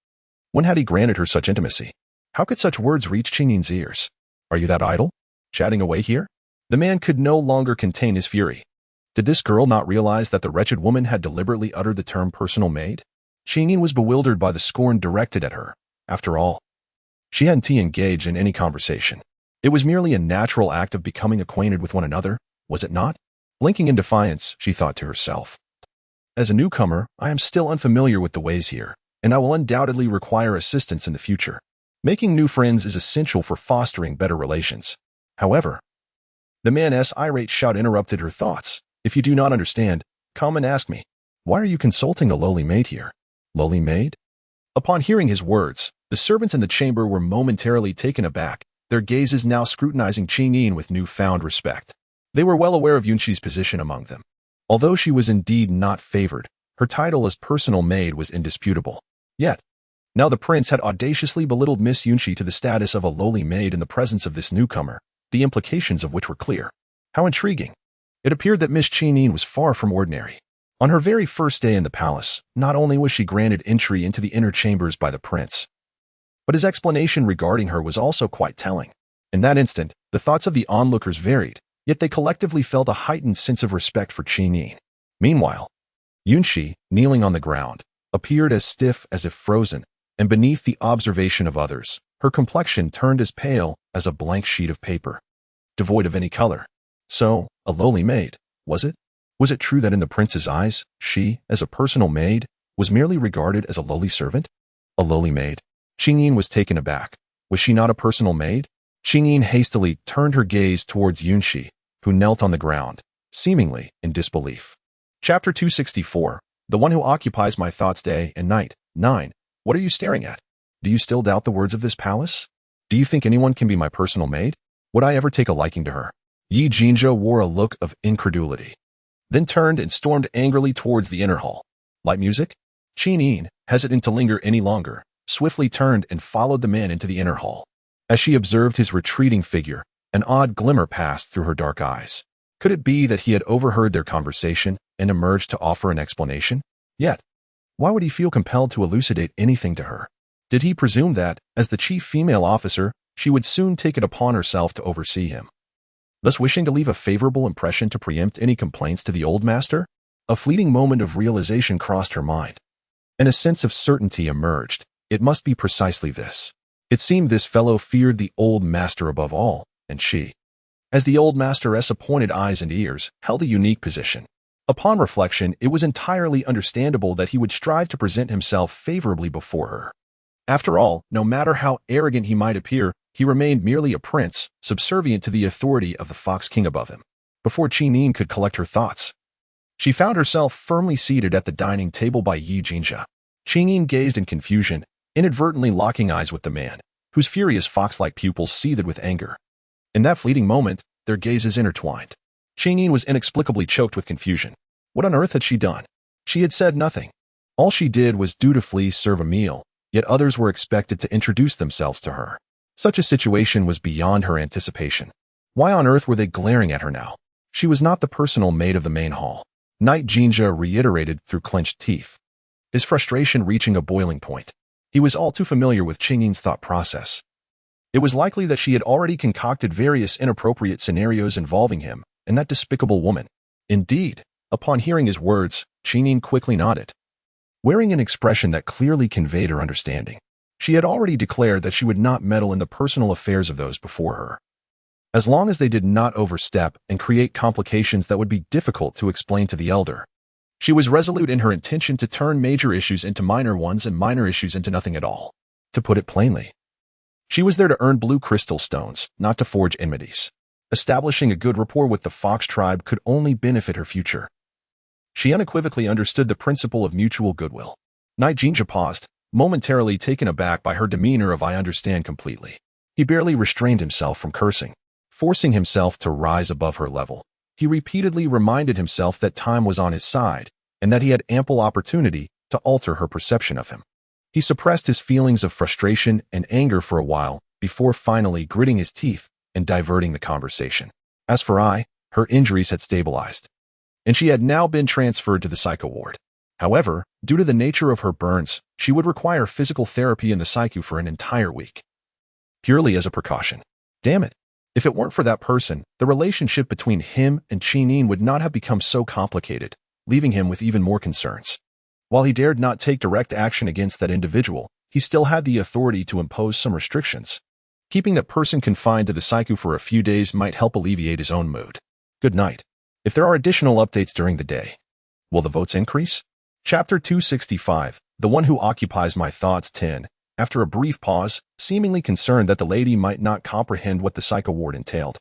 When had he granted her such intimacy? How could such words reach Qingyin's ears? Are you that idle? Chatting away here? The man could no longer contain his fury. Did this girl not realize that the wretched woman had deliberately uttered the term personal maid? Qingyin was bewildered by the scorn directed at her. After all, she hadn't engaged in any conversation. It was merely a natural act of becoming acquainted with one another, was it not? Blinking in defiance, she thought to herself. As a newcomer, I am still unfamiliar with the ways here, and I will undoubtedly require assistance in the future. Making new friends is essential for fostering better relations. However, the man's irate shout interrupted her thoughts. If you do not understand, come and ask me. Why are you consulting a lowly maid here? Lowly maid? Upon hearing his words, the servants in the chamber were momentarily taken aback, their gazes now scrutinizing Qingyin with newfound respect. They were well aware of Yunqi's position among them. Although she was indeed not favored, her title as personal maid was indisputable. Yet, now the prince had audaciously belittled Miss Yunqi to the status of a lowly maid in the presence of this newcomer, the implications of which were clear. How intriguing. It appeared that Miss Qingyin was far from ordinary. On her very first day in the palace, not only was she granted entry into the inner chambers by the prince, but his explanation regarding her was also quite telling. In that instant, the thoughts of the onlookers varied, yet they collectively felt a heightened sense of respect for Qingyin. Meanwhile, Yunqi, kneeling on the ground, appeared as stiff as if frozen, and beneath the observation of others, her complexion turned as pale as a blank sheet of paper, devoid of any color. So, a lowly maid, was it? Was it true that in the prince's eyes, she, as a personal maid, was merely regarded as a lowly servant? A lowly maid? Qingyin was taken aback. Was she not a personal maid? Qingyin hastily turned her gaze towards Yunqi, who knelt on the ground, seemingly in disbelief. Chapter 264, The One Who Occupies My Thoughts Day and Night. 9. What are you staring at? Do you still doubt the words of this palace? Do you think anyone can be my personal maid? Would I ever take a liking to her? Yi Jinzha wore a look of incredulity, then turned and stormed angrily towards the inner hall. Light music? Qingyin, hesitant to linger any longer, swiftly turned and followed the man into the inner hall. As she observed his retreating figure, an odd glimmer passed through her dark eyes. Could it be that he had overheard their conversation and emerged to offer an explanation? Yet, why would he feel compelled to elucidate anything to her? Did he presume that, as the chief female officer, she would soon take it upon herself to oversee him? Thus wishing to leave a favorable impression to preempt any complaints to the old master? A fleeting moment of realization crossed her mind, and a sense of certainty emerged. It must be precisely this. It seemed this fellow feared the old master above all, and she, as the old master's appointed eyes and ears, held a unique position. Upon reflection, it was entirely understandable that he would strive to present himself favorably before her. After all, no matter how arrogant he might appear, he remained merely a prince, subservient to the authority of the Fox King above him. Before Qingyin could collect her thoughts, she found herself firmly seated at the dining table by Yi Jinzha. Qingyin gazed in confusion, inadvertently locking eyes with the man, whose furious fox-like pupils seethed with anger. In that fleeting moment, their gazes intertwined. Qingyin was inexplicably choked with confusion. What on earth had she done? She had said nothing. All she did was dutifully serve a meal, yet others were expected to introduce themselves to her. Such a situation was beyond her anticipation. Why on earth were they glaring at her now? She was not the personal maid of the main hall. Knight Jinzha reiterated through clenched teeth, his frustration reaching a boiling point. He was all too familiar with Qingyin's thought process. It was likely that she had already concocted various inappropriate scenarios involving him and that despicable woman. Indeed, upon hearing his words, Qingyin quickly nodded, wearing an expression that clearly conveyed her understanding. She had already declared that she would not meddle in the personal affairs of those before her, as long as they did not overstep and create complications that would be difficult to explain to the elder. She was resolute in her intention to turn major issues into minor ones and minor issues into nothing at all. To put it plainly, she was there to earn blue crystal stones, not to forge enmities. Establishing a good rapport with the Fox tribe could only benefit her future. She unequivocally understood the principle of mutual goodwill. Knight Jinzha paused, momentarily taken aback by her demeanor of "I understand completely." He barely restrained himself from cursing. Forcing himself to rise above her level, he repeatedly reminded himself that time was on his side, and that he had ample opportunity to alter her perception of him. He suppressed his feelings of frustration and anger for a while before finally gritting his teeth and diverting the conversation. As for I, her injuries had stabilized, and she had now been transferred to the psycho ward. However, due to the nature of her burns, she would require physical therapy in the psycho for an entire week. Purely as a precaution. Damn it. If it weren't for that person, the relationship between him and Chinyin would not have become so complicated, leaving him with even more concerns. While he dared not take direct action against that individual, he still had the authority to impose some restrictions. Keeping that person confined to the psycho for a few days might help alleviate his own mood. Good night. If there are additional updates during the day, will the votes increase? Chapter 265, The One Who Occupies My Thoughts 10. After a brief pause, seemingly concerned that the lady might not comprehend what the psycho ward entailed,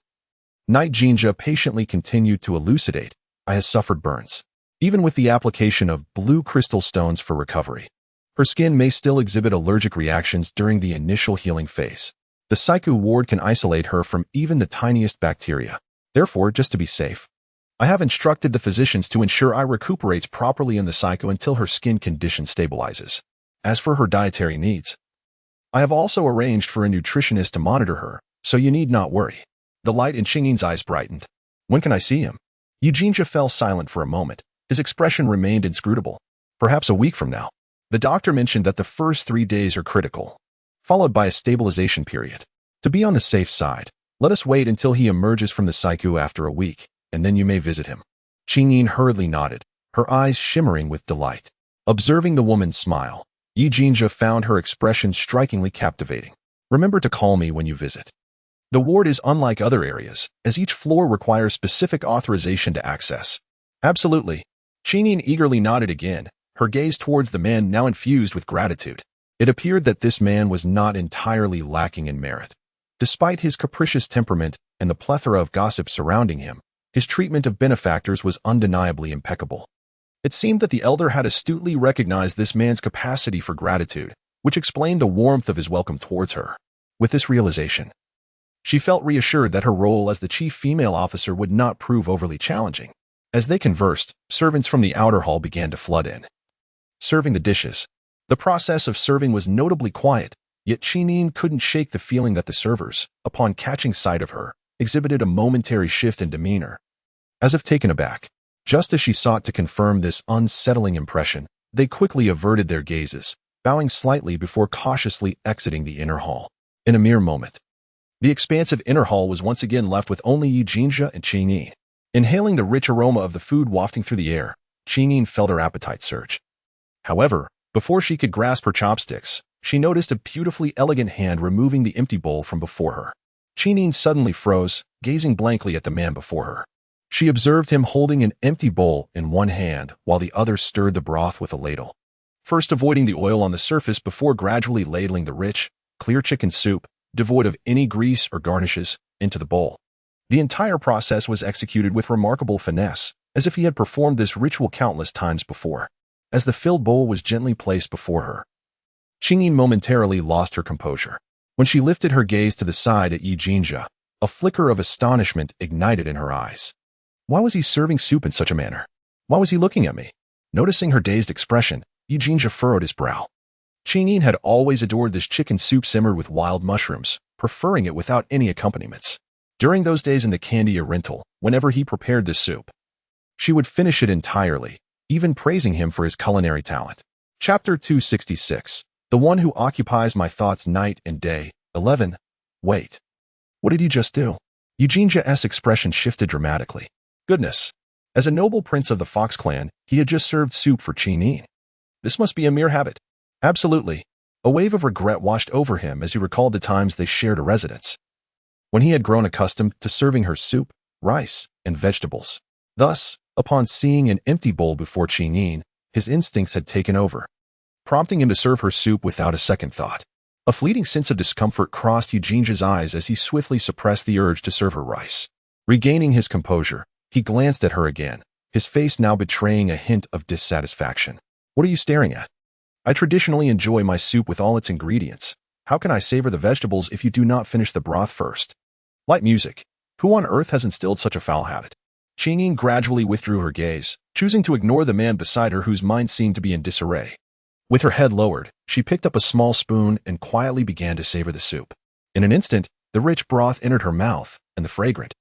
Night Jinja patiently continued to elucidate. I have suffered burns, even with the application of blue crystal stones for recovery. Her skin may still exhibit allergic reactions during the initial healing phase. The psycho ward can isolate her from even the tiniest bacteria. Therefore, just to be safe, I have instructed the physicians to ensure I recuperates properly in the psycho until her skin condition stabilizes. As for her dietary needs, I have also arranged for a nutritionist to monitor her, so you need not worry. The light in Xingyin's eyes brightened. When can I see him? Eugenia fell silent for a moment. His expression remained inscrutable. Perhaps a week from now. The doctor mentioned that the first 3 days are critical, followed by a stabilization period. To be on the safe side, let us wait until he emerges from the psycho after a week, and then you may visit him. Xingyin hurriedly nodded, her eyes shimmering with delight. Observing the woman's smile, Eugenia found her expression strikingly captivating. Remember to call me when you visit. The ward is unlike other areas, as each floor requires specific authorization to access. Absolutely. Xingyin eagerly nodded again, her gaze towards the man now infused with gratitude. It appeared that this man was not entirely lacking in merit. Despite his capricious temperament and the plethora of gossip surrounding him, his treatment of benefactors was undeniably impeccable. It seemed that the elder had astutely recognized this man's capacity for gratitude, which explained the warmth of his welcome towards her. With this realization, she felt reassured that her role as the chief female officer would not prove overly challenging. As they conversed, servants from the outer hall began to flood in, serving the dishes. The process of serving was notably quiet, yet Xingyin couldn't shake the feeling that the servers, upon catching sight of her, exhibited a momentary shift in demeanor. As if taken aback, just as she sought to confirm this unsettling impression, they quickly averted their gazes, bowing slightly before cautiously exiting the inner hall. In a mere moment, the expansive inner hall was once again left with only Eugenia and Xingyin. Inhaling the rich aroma of the food wafting through the air, Xingyin felt her appetite surge. However, before she could grasp her chopsticks, she noticed a beautifully elegant hand removing the empty bowl from before her. Xingyin suddenly froze, gazing blankly at the man before her. She observed him holding an empty bowl in one hand while the other stirred the broth with a ladle, first avoiding the oil on the surface before gradually ladling the rich, clear chicken soup, devoid of any grease or garnishes, into the bowl. The entire process was executed with remarkable finesse, as if he had performed this ritual countless times before. As the filled bowl was gently placed before her, Xingyin momentarily lost her composure. When she lifted her gaze to the side at Eugenia, a flicker of astonishment ignited in her eyes. Why was he serving soup in such a manner? Why was he looking at me? Noticing her dazed expression, Eugenia furrowed his brow. Xingyin had always adored this chicken soup simmered with wild mushrooms, preferring it without any accompaniments. During those days in the Candy Oriental, whenever he prepared this soup, she would finish it entirely, even praising him for his culinary talent. Chapter 266, The One Who Occupies My Thoughts Night and Day, 11. Wait. What did you just do? Eugenia's expression shifted dramatically. Goodness. As a noble prince of the Fox clan, he had just served soup for Xingyin. This must be a mere habit. Absolutely. A wave of regret washed over him as he recalled the times they shared a residence, when he had grown accustomed to serving her soup, rice, and vegetables. Thus, upon seeing an empty bowl before Xingyin, his instincts had taken over, prompting him to serve her soup without a second thought. A fleeting sense of discomfort crossed Eugenia's eyes as he swiftly suppressed the urge to serve her rice. Regaining his composure, he glanced at her again, his face now betraying a hint of dissatisfaction. What are you staring at? I traditionally enjoy my soup with all its ingredients. How can I savor the vegetables if you do not finish the broth first? Light music. Who on earth has instilled such a foul habit? Qingyin gradually withdrew her gaze, choosing to ignore the man beside her whose mind seemed to be in disarray. With her head lowered, she picked up a small spoon and quietly began to savor the soup. In an instant, the rich broth entered her mouth, and the fragrant,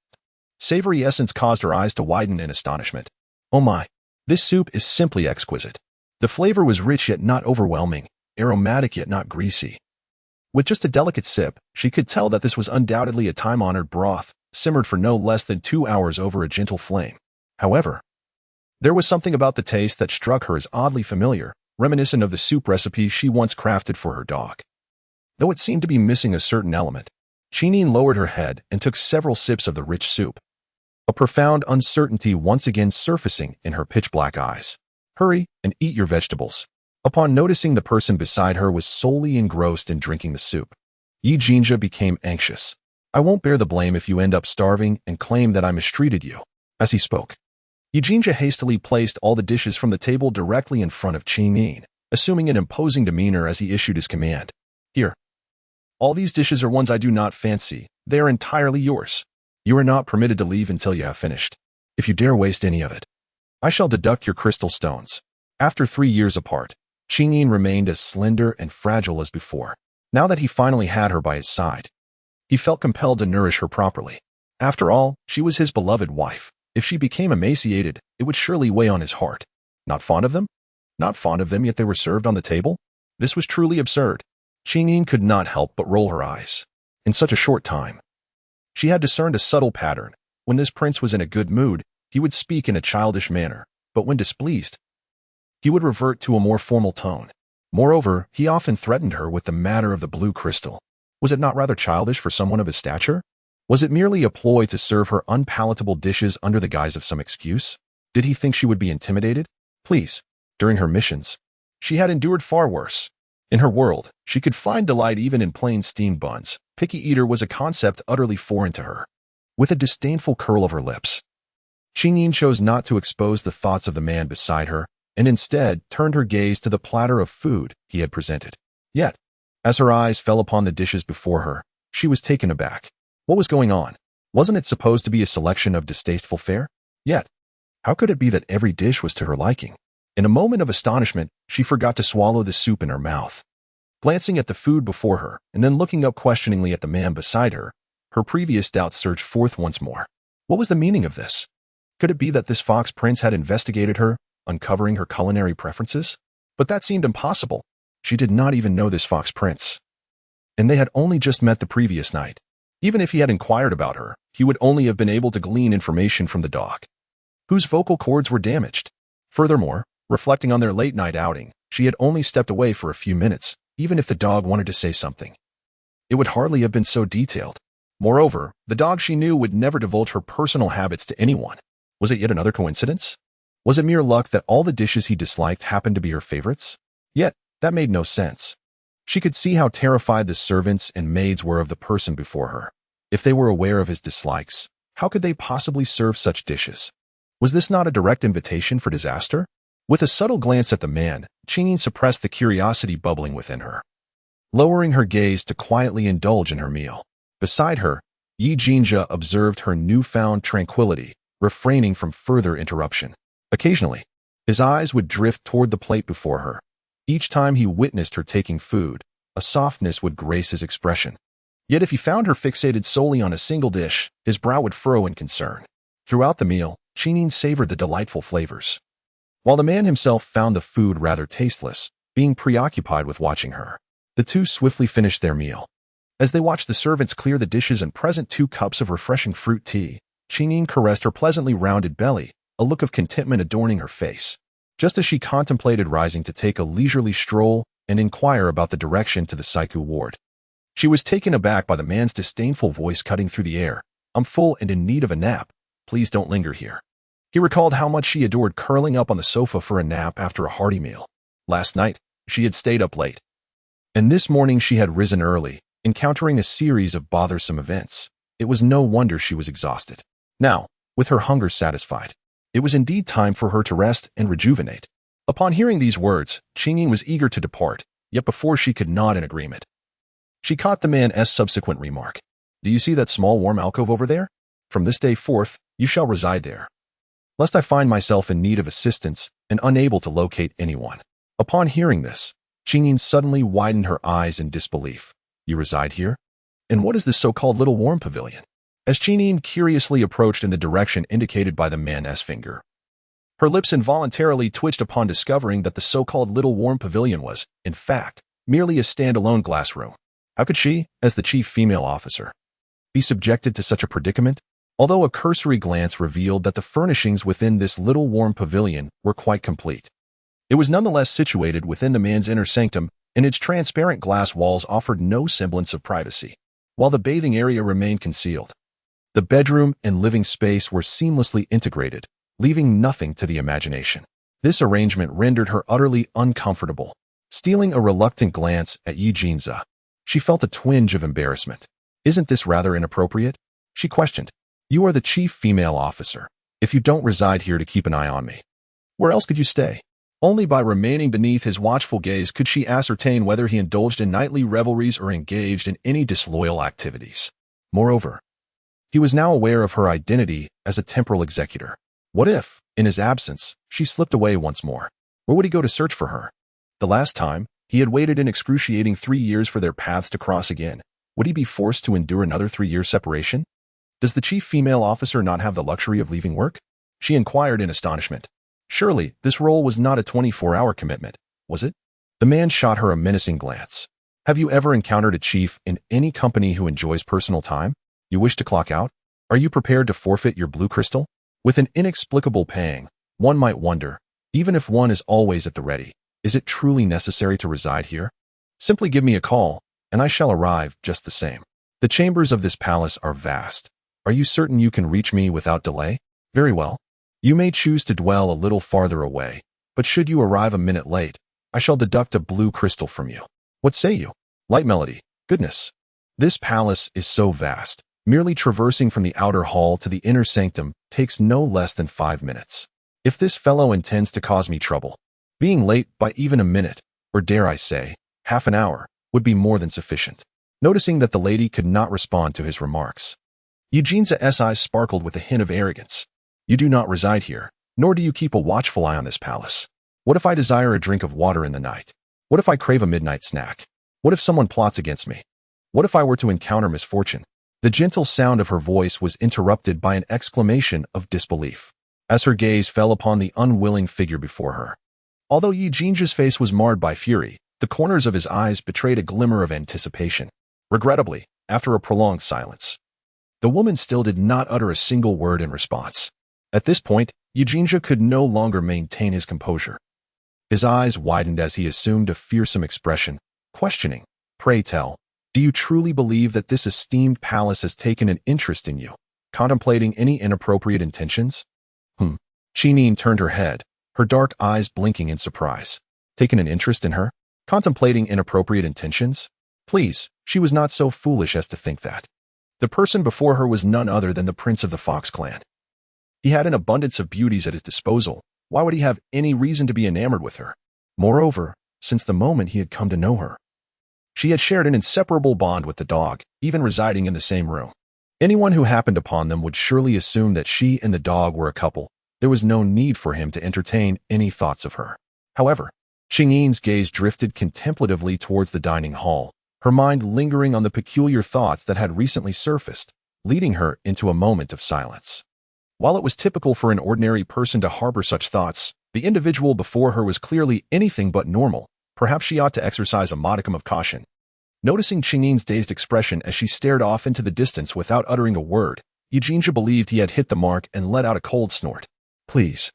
savory essence caused her eyes to widen in astonishment. Oh my! This soup is simply exquisite. The flavor was rich yet not overwhelming, aromatic yet not greasy. With just a delicate sip, she could tell that this was undoubtedly a time-honored broth, simmered for no less than 2 hours over a gentle flame. However, there was something about the taste that struck her as oddly familiar, reminiscent of the soup recipe she once crafted for her dog. Though it seemed to be missing a certain element, Qingyin lowered her head and took several sips of the rich soup, a profound uncertainty once again surfacing in her pitch-black eyes. Hurry and eat your vegetables. Upon noticing the person beside her was solely engrossed in drinking the soup, Yi Jinja became anxious. I won't bear the blame if you end up starving and claim that I mistreated you. As he spoke, Yi Jinja hastily placed all the dishes from the table directly in front of Qingyin, assuming an imposing demeanor as he issued his command. Here. All these dishes are ones I do not fancy. They are entirely yours. You are not permitted to leave until you have finished. If you dare waste any of it, I shall deduct your crystal stones. After 3 years apart, Qingyin remained as slender and fragile as before. Now that he finally had her by his side, he felt compelled to nourish her properly. After all, she was his beloved wife. If she became emaciated, it would surely weigh on his heart. Not fond of them? Not fond of them, yet they were served on the table? This was truly absurd. Qingyin could not help but roll her eyes. In such a short time, she had discerned a subtle pattern. When this prince was in a good mood, he would speak in a childish manner, but when displeased, he would revert to a more formal tone. Moreover, he often threatened her with the matter of the blue crystal. Was it not rather childish for someone of his stature? Was it merely a ploy to serve her unpalatable dishes under the guise of some excuse? Did he think she would be intimidated? Please, during her missions, she had endured far worse. In her world, she could find delight even in plain steamed buns. Picky eater was a concept utterly foreign to her. With a disdainful curl of her lips, Qingyin chose not to expose the thoughts of the man beside her, and instead turned her gaze to the platter of food he had presented. Yet, as her eyes fell upon the dishes before her, she was taken aback. What was going on? Wasn't it supposed to be a selection of distasteful fare? Yet, how could it be that every dish was to her liking? In a moment of astonishment, she forgot to swallow the soup in her mouth. Glancing at the food before her, and then looking up questioningly at the man beside her, her previous doubts surged forth once more. What was the meaning of this? Could it be that this fox prince had investigated her, uncovering her culinary preferences? But that seemed impossible. She did not even know this fox prince, and they had only just met the previous night. Even if he had inquired about her, he would only have been able to glean information from the dog, whose vocal cords were damaged. Furthermore, reflecting on their late-night outing, she had only stepped away for a few minutes. Even if the dog wanted to say something, it would hardly have been so detailed. Moreover, the dog she knew would never divulge her personal habits to anyone. Was it yet another coincidence? Was it mere luck that all the dishes he disliked happened to be her favorites? Yet, that made no sense. She could see how terrified the servants and maids were of the person before her. If they were aware of his dislikes, how could they possibly serve such dishes? Was this not a direct invitation for disaster? With a subtle glance at the man, Qingyin suppressed the curiosity bubbling within her, lowering her gaze to quietly indulge in her meal. Beside her, Yi Jinja observed her newfound tranquility, refraining from further interruption. Occasionally, his eyes would drift toward the plate before her. Each time he witnessed her taking food, a softness would grace his expression. Yet if he found her fixated solely on a single dish, his brow would furrow in concern. Throughout the meal, Qingyin savored the delightful flavors, while the man himself found the food rather tasteless, being preoccupied with watching her. The two swiftly finished their meal. As they watched the servants clear the dishes and present 2 cups of refreshing fruit tea, Qingyin caressed her pleasantly rounded belly, a look of contentment adorning her face. Just as she contemplated rising to take a leisurely stroll and inquire about the direction to the Saiku ward, she was taken aback by the man's disdainful voice cutting through the air. I'm full and in need of a nap. Please don't linger here. He recalled how much she adored curling up on the sofa for a nap after a hearty meal. Last night, she had stayed up late, and this morning she had risen early, encountering a series of bothersome events. It was no wonder she was exhausted. Now, with her hunger satisfied, it was indeed time for her to rest and rejuvenate. Upon hearing these words, Qingyin was eager to depart, yet before she could nod in agreement, she caught the man's subsequent remark. Do you see that small warm alcove over there? From this day forth, you shall reside there. lest I find myself in need of assistance and unable to locate anyone." Upon hearing this, Qingyin suddenly widened her eyes in disbelief. "You reside here? And what is this so-called little warm pavilion?" As Qingyin curiously approached in the direction indicated by the man's finger, her lips involuntarily twitched upon discovering that the so-called little warm pavilion was, in fact, merely a standalone glass room. How could she, as the chief female officer, be subjected to such a predicament? Although a cursory glance revealed that the furnishings within this little warm pavilion were quite complete, it was nonetheless situated within the man's inner sanctum, and its transparent glass walls offered no semblance of privacy, while the bathing area remained concealed. The bedroom and living space were seamlessly integrated, leaving nothing to the imagination. This arrangement rendered her utterly uncomfortable. Stealing a reluctant glance at Yi Jinza, she felt a twinge of embarrassment. "Isn't this rather inappropriate?" she questioned. "You are the chief female officer. If you don't reside here to keep an eye on me, where else could you stay?" Only by remaining beneath his watchful gaze could she ascertain whether he indulged in nightly revelries or engaged in any disloyal activities. Moreover, he was now aware of her identity as a temporal executor. What if, in his absence, she slipped away once more? Where would he go to search for her? The last time, he had waited an excruciating 3 years for their paths to cross again. Would he be forced to endure another 3-year separation? Does the chief female officer not have the luxury of leaving work? She inquired in astonishment. Surely, this role was not a 24-hour commitment, was it? The man shot her a menacing glance. "Have you ever encountered a chief in any company who enjoys personal time? You wish to clock out? Are you prepared to forfeit your blue crystal?" With an inexplicable pang, one might wonder, even if one is always at the ready, is it truly necessary to reside here? Simply give me a call, and I shall arrive just the same. The chambers of this palace are vast. Are you certain you can reach me without delay? Very well. You may choose to dwell a little farther away, but should you arrive a minute late, I shall deduct a blue crystal from you. What say you? Light melody. Goodness. This palace is so vast. Merely traversing from the outer hall to the inner sanctum takes no less than 5 minutes. If this fellow intends to cause me trouble, being late by even a minute, or dare I say, half an hour, would be more than sufficient. Noticing that the lady could not respond to his remarks, Eugene's eyes sparkled with a hint of arrogance. "You do not reside here, nor do you keep a watchful eye on this palace. What if I desire a drink of water in the night? What if I crave a midnight snack? What if someone plots against me? What if I were to encounter misfortune?" The gentle sound of her voice was interrupted by an exclamation of disbelief, as her gaze fell upon the unwilling figure before her. Although Yi Jinja's face was marred by fury, the corners of his eyes betrayed a glimmer of anticipation. Regrettably, after a prolonged silence, the woman still did not utter a single word in response. At this point, Yi Jinja could no longer maintain his composure. His eyes widened as he assumed a fearsome expression, questioning, "Pray tell, do you truly believe that this esteemed palace has taken an interest in you, contemplating any inappropriate intentions?" Qingyin turned her head, her dark eyes blinking in surprise. Taken an interest in her? Contemplating inappropriate intentions? Please, she was not so foolish as to think that. The person before her was none other than the prince of the Fox clan. He had an abundance of beauties at his disposal. Why would he have any reason to be enamored with her? Moreover, since the moment he had come to know her, she had shared an inseparable bond with the dog, even residing in the same room. Anyone who happened upon them would surely assume that she and the dog were a couple. There was no need for him to entertain any thoughts of her. However, Qingyin's gaze drifted contemplatively towards the dining hall, her mind lingering on the peculiar thoughts that had recently surfaced, leading her into a moment of silence. While it was typical for an ordinary person to harbor such thoughts, the individual before her was clearly anything but normal. Perhaps she ought to exercise a modicum of caution. Noticing Qingyin's dazed expression as she stared off into the distance without uttering a word, Eugenia believed he had hit the mark and let out a cold snort. "Please,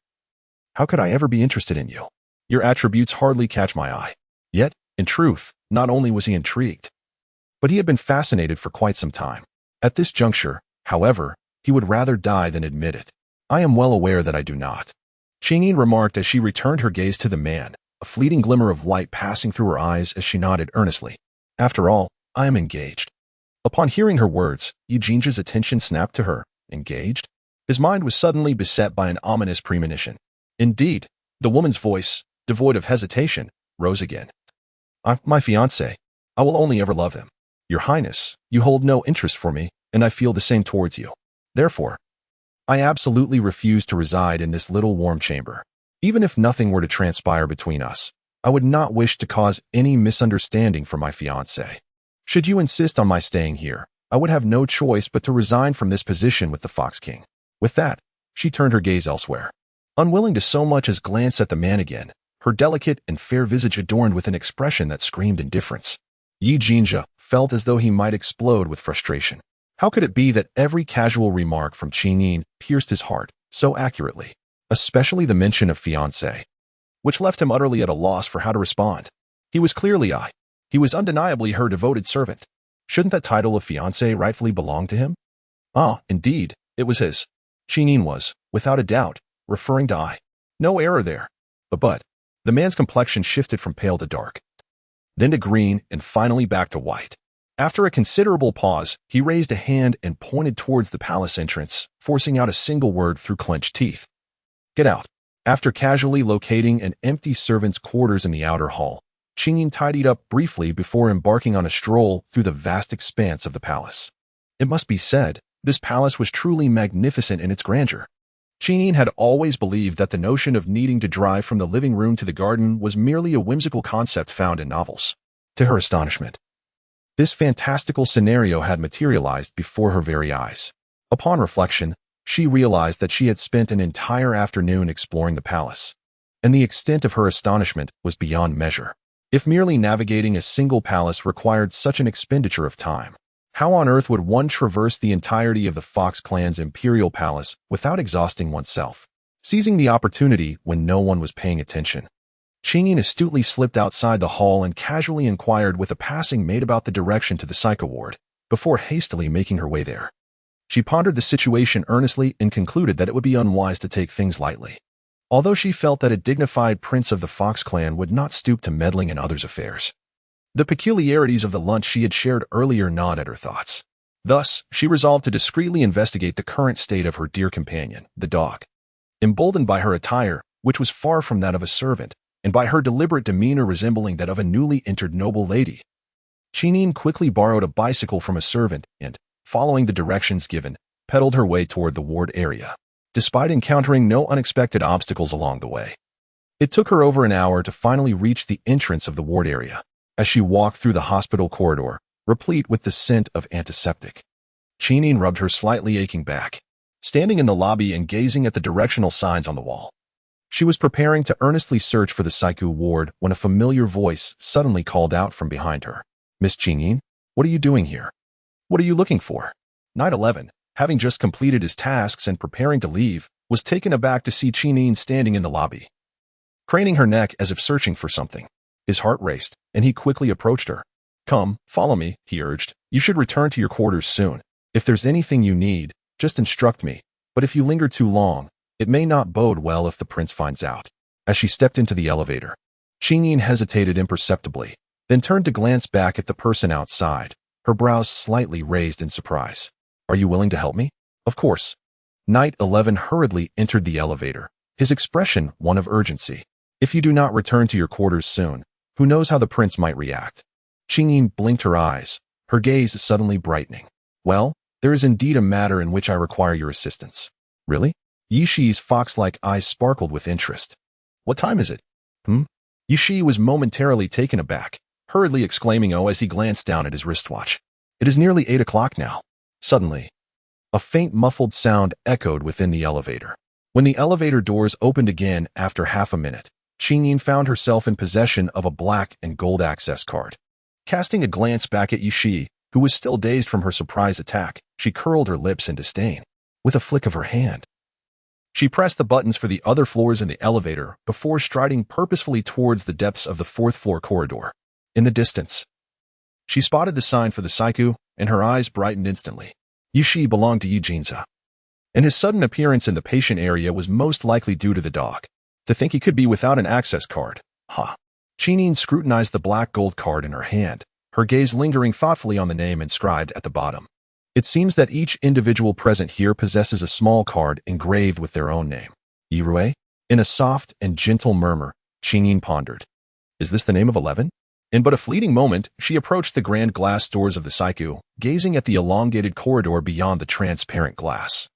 how could I ever be interested in you? Your attributes hardly catch my eye." Yet, in truth, not only was he intrigued, but he had been fascinated for quite some time. At this juncture, however, he would rather die than admit it. "I am well aware that I do not," Qingyin remarked as she returned her gaze to the man, a fleeting glimmer of light passing through her eyes as she nodded earnestly. "After all, I am engaged." Upon hearing her words, Eugenia's attention snapped to her. Engaged? His mind was suddenly beset by an ominous premonition. Indeed, the woman's voice, devoid of hesitation, rose again. My fiancé. I will only ever love him. Your Highness, you hold no interest for me, and I feel the same towards you. Therefore, I absolutely refuse to reside in this little warm chamber. Even if nothing were to transpire between us, I would not wish to cause any misunderstanding for my fiancé. Should you insist on my staying here, I would have no choice but to resign from this position with the Fox King. With that, she turned her gaze elsewhere. Unwilling to so much as glance at the man again, her delicate and fair visage adorned with an expression that screamed indifference. Yi Jinja felt as though he might explode with frustration. How could it be that every casual remark from Qingyin pierced his heart so accurately, especially the mention of fiancé, which left him utterly at a loss for how to respond? He was clearly he was undeniably her devoted servant. Shouldn't that title of fiancé rightfully belong to him? Ah, indeed, it was his. Qingyin was, without a doubt, referring to I. No error there. But, the man's complexion shifted from pale to dark, then to green, and finally back to white. After a considerable pause, he raised a hand and pointed towards the palace entrance, forcing out a single word through clenched teeth. Get out. After casually locating an empty servant's quarters in the outer hall, Qingyin tidied up briefly before embarking on a stroll through the vast expanse of the palace. It must be said, this palace was truly magnificent in its grandeur. Qingyin had always believed that the notion of needing to drive from the living room to the garden was merely a whimsical concept found in novels. To her astonishment, this fantastical scenario had materialized before her very eyes. Upon reflection, she realized that she had spent an entire afternoon exploring the palace, and the extent of her astonishment was beyond measure. If merely navigating a single palace required such an expenditure of time, how on earth would one traverse the entirety of the Fox clan's imperial palace without exhausting oneself? Seizing the opportunity when no one was paying attention, Qingyin astutely slipped outside the hall and casually inquired with a passing maid about the direction to the psycho ward, before hastily making her way there. She pondered the situation earnestly and concluded that it would be unwise to take things lightly, although she felt that a dignified prince of the Fox clan would not stoop to meddling in others' affairs. The peculiarities of the lunch she had shared earlier gnawed at her thoughts. Thus, she resolved to discreetly investigate the current state of her dear companion, the dog. Emboldened by her attire, which was far from that of a servant, and by her deliberate demeanor resembling that of a newly entered noble lady, Qingyin quickly borrowed a bicycle from a servant and, following the directions given, pedaled her way toward the ward area, despite encountering no unexpected obstacles along the way. It took her over an hour to finally reach the entrance of the ward area. As she walked through the hospital corridor, replete with the scent of antiseptic, Qingyin rubbed her slightly aching back, standing in the lobby and gazing at the directional signs on the wall. She was preparing to earnestly search for the psycho ward when a familiar voice suddenly called out from behind her. Miss Qingyin, what are you doing here? What are you looking for? Knight 11, having just completed his tasks and preparing to leave, was taken aback to see Qingyin standing in the lobby, craning her neck as if searching for something. His heart raced, and he quickly approached her. Come, follow me, he urged. You should return to your quarters soon. If there's anything you need, just instruct me. But if you linger too long, it may not bode well if the prince finds out. As she stepped into the elevator, Qingyin hesitated imperceptibly, then turned to glance back at the person outside, her brows slightly raised in surprise. Are you willing to help me? Of course. Knight 11 hurriedly entered the elevator, his expression one of urgency. If you do not return to your quarters soon, who knows how the prince might react? Qingyin blinked her eyes, her gaze suddenly brightening. Well, there is indeed a matter in which I require your assistance. Really? Yi Shi's fox-like eyes sparkled with interest. What time is it? Yi Shi was momentarily taken aback, hurriedly exclaiming as he glanced down at his wristwatch. It is nearly 8 o'clock now. Suddenly, a faint muffled sound echoed within the elevator. When the elevator doors opened again after half a minute, Qingyin found herself in possession of a black and gold access card. Casting a glance back at Yi Shi, who was still dazed from her surprise attack, she curled her lips in disdain. With a flick of her hand, she pressed the buttons for the other floors in the elevator before striding purposefully towards the depths of the 4th-floor corridor. In the distance, she spotted the sign for the psycho, and her eyes brightened instantly. Yi Shi belonged to Yi Jinza, and his sudden appearance in the patient area was most likely due to the dog. To think he could be without an access card. Qingyin scrutinized the black gold card in her hand, her gaze lingering thoughtfully on the name inscribed at the bottom. It seems that each individual present here possesses a small card engraved with their own name. Yirue? In a soft and gentle murmur, Qingyin pondered. Is this the name of 11? In but a fleeting moment, she approached the grand glass doors of the psycho, gazing at the elongated corridor beyond the transparent glass.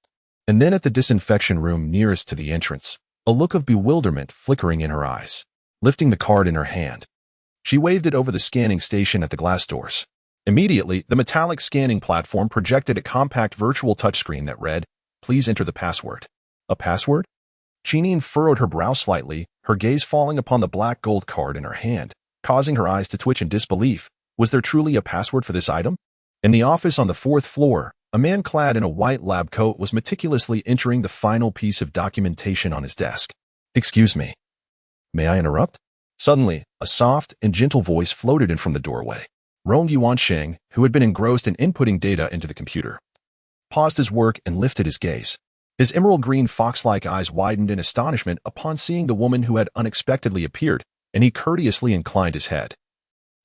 and then at the disinfection room nearest to the entrance, a look of bewilderment flickering in her eyes. Lifting the card in her hand, she waved it over the scanning station at the glass doors. Immediately, the metallic scanning platform projected a compact virtual touchscreen that read, "Please enter the password." A password? Chenine furrowed her brow slightly, her gaze falling upon the black gold card in her hand, causing her eyes to twitch in disbelief. Was there truly a password for this item? In the office on the 4th floor, a man clad in a white lab coat was meticulously entering the final piece of documentation on his desk. "Excuse me. May I interrupt?" Suddenly, a soft and gentle voice floated in from the doorway. Rong Yuansheng, who had been engrossed in inputting data into the computer, paused his work and lifted his gaze. His emerald-green fox-like eyes widened in astonishment upon seeing the woman who had unexpectedly appeared, and he courteously inclined his head,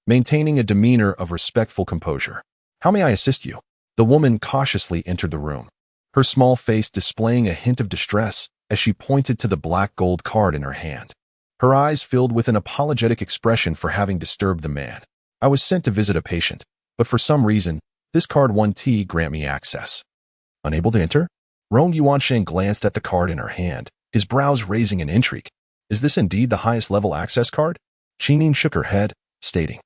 maintaining a demeanor of respectful composure. "How may I assist you?" The woman cautiously entered the room, her small face displaying a hint of distress as she pointed to the black gold card in her hand. Her eyes filled with an apologetic expression for having disturbed the man. "I was sent to visit a patient, but for some reason, this card won't grant me access." Unable to enter? Rong Yuansheng glanced at the card in her hand, his brows raising in intrigue. "Is this indeed the highest level access card?" Chenine shook her head, stating,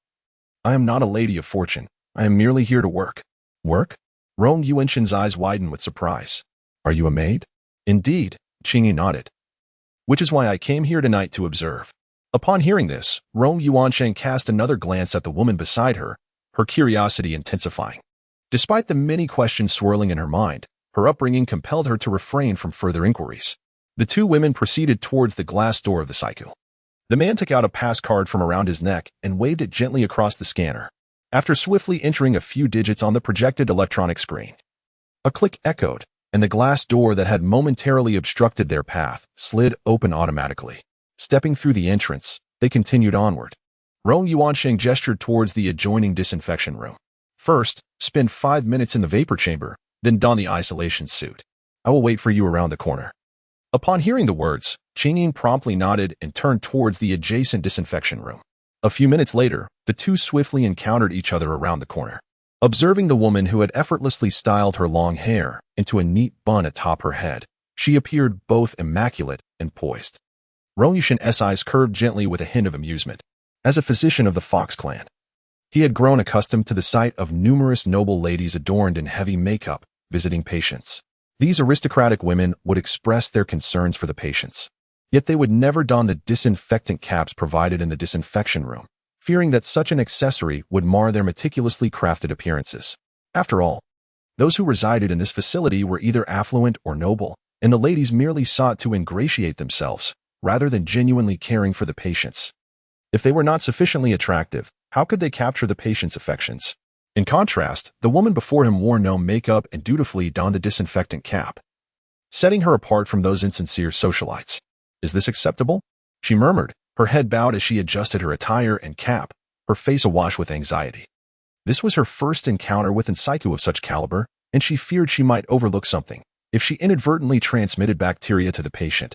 "I am not a lady of fortune. I am merely here to work." "Work?" Rong Yuansheng's eyes widened with surprise. "Are you a maid?" "Indeed," Chenine nodded. "Which is why I came here tonight to observe." Upon hearing this, Rong Yuansheng cast another glance at the woman beside her, her curiosity intensifying. Despite the many questions swirling in her mind, her upbringing compelled her to refrain from further inquiries. The two women proceeded towards the glass door of the cycle. The man took out a pass card from around his neck and waved it gently across the scanner. After swiftly entering a few digits on the projected electronic screen, a click echoed, and the glass door that had momentarily obstructed their path slid open automatically. Stepping through the entrance, they continued onward. Rong Yuansheng gestured towards the adjoining disinfection room. "First, spend 5 minutes in the vapor chamber, then don the isolation suit. I will wait for you around the corner." Upon hearing the words, Chenine promptly nodded and turned towards the adjacent disinfection room. A few minutes later, the two swiftly encountered each other around the corner. Observing the woman who had effortlessly styled her long hair into a neat bun atop her head, she appeared both immaculate and poised. Rong Yuansheng's eyes curved gently with a hint of amusement. As a physician of the Fox clan, he had grown accustomed to the sight of numerous noble ladies adorned in heavy makeup visiting patients. These aristocratic women would express their concerns for the patients, yet they would never don the disinfectant caps provided in the disinfection room, fearing that such an accessory would mar their meticulously crafted appearances. After all, those who resided in this facility were either affluent or noble, and the ladies merely sought to ingratiate themselves, rather than genuinely caring for the patients. If they were not sufficiently attractive, how could they capture the patient's affections? In contrast, the woman before him wore no makeup and dutifully donned the disinfectant cap, setting her apart from those insincere socialites. "Is this acceptable?" she murmured, her head bowed as she adjusted her attire and cap, her face awash with anxiety. This was her first encounter with an psycho of such caliber, and she feared she might overlook something. If she inadvertently transmitted bacteria to the patient,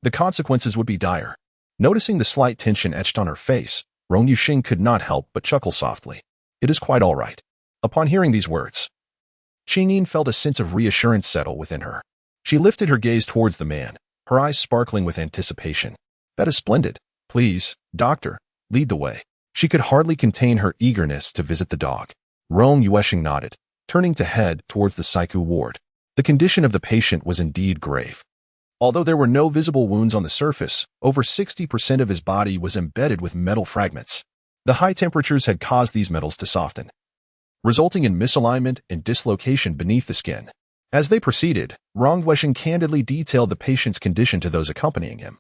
the consequences would be dire. Noticing the slight tension etched on her face, Rong Yuansheng could not help but chuckle softly. "It is quite all right." Upon hearing these words, Chenine felt a sense of reassurance settle within her. She lifted her gaze towards the man, her eyes sparkling with anticipation. "That is splendid. Please, doctor, lead the way." She could hardly contain her eagerness to visit the dog. Rong Yuansheng nodded, turning to head towards the psycho ward. The condition of the patient was indeed grave. Although there were no visible wounds on the surface, over 60% of his body was embedded with metal fragments. The high temperatures had caused these metals to soften, resulting in misalignment and dislocation beneath the skin. As they proceeded, Rong Yuansheng candidly detailed the patient's condition to those accompanying him.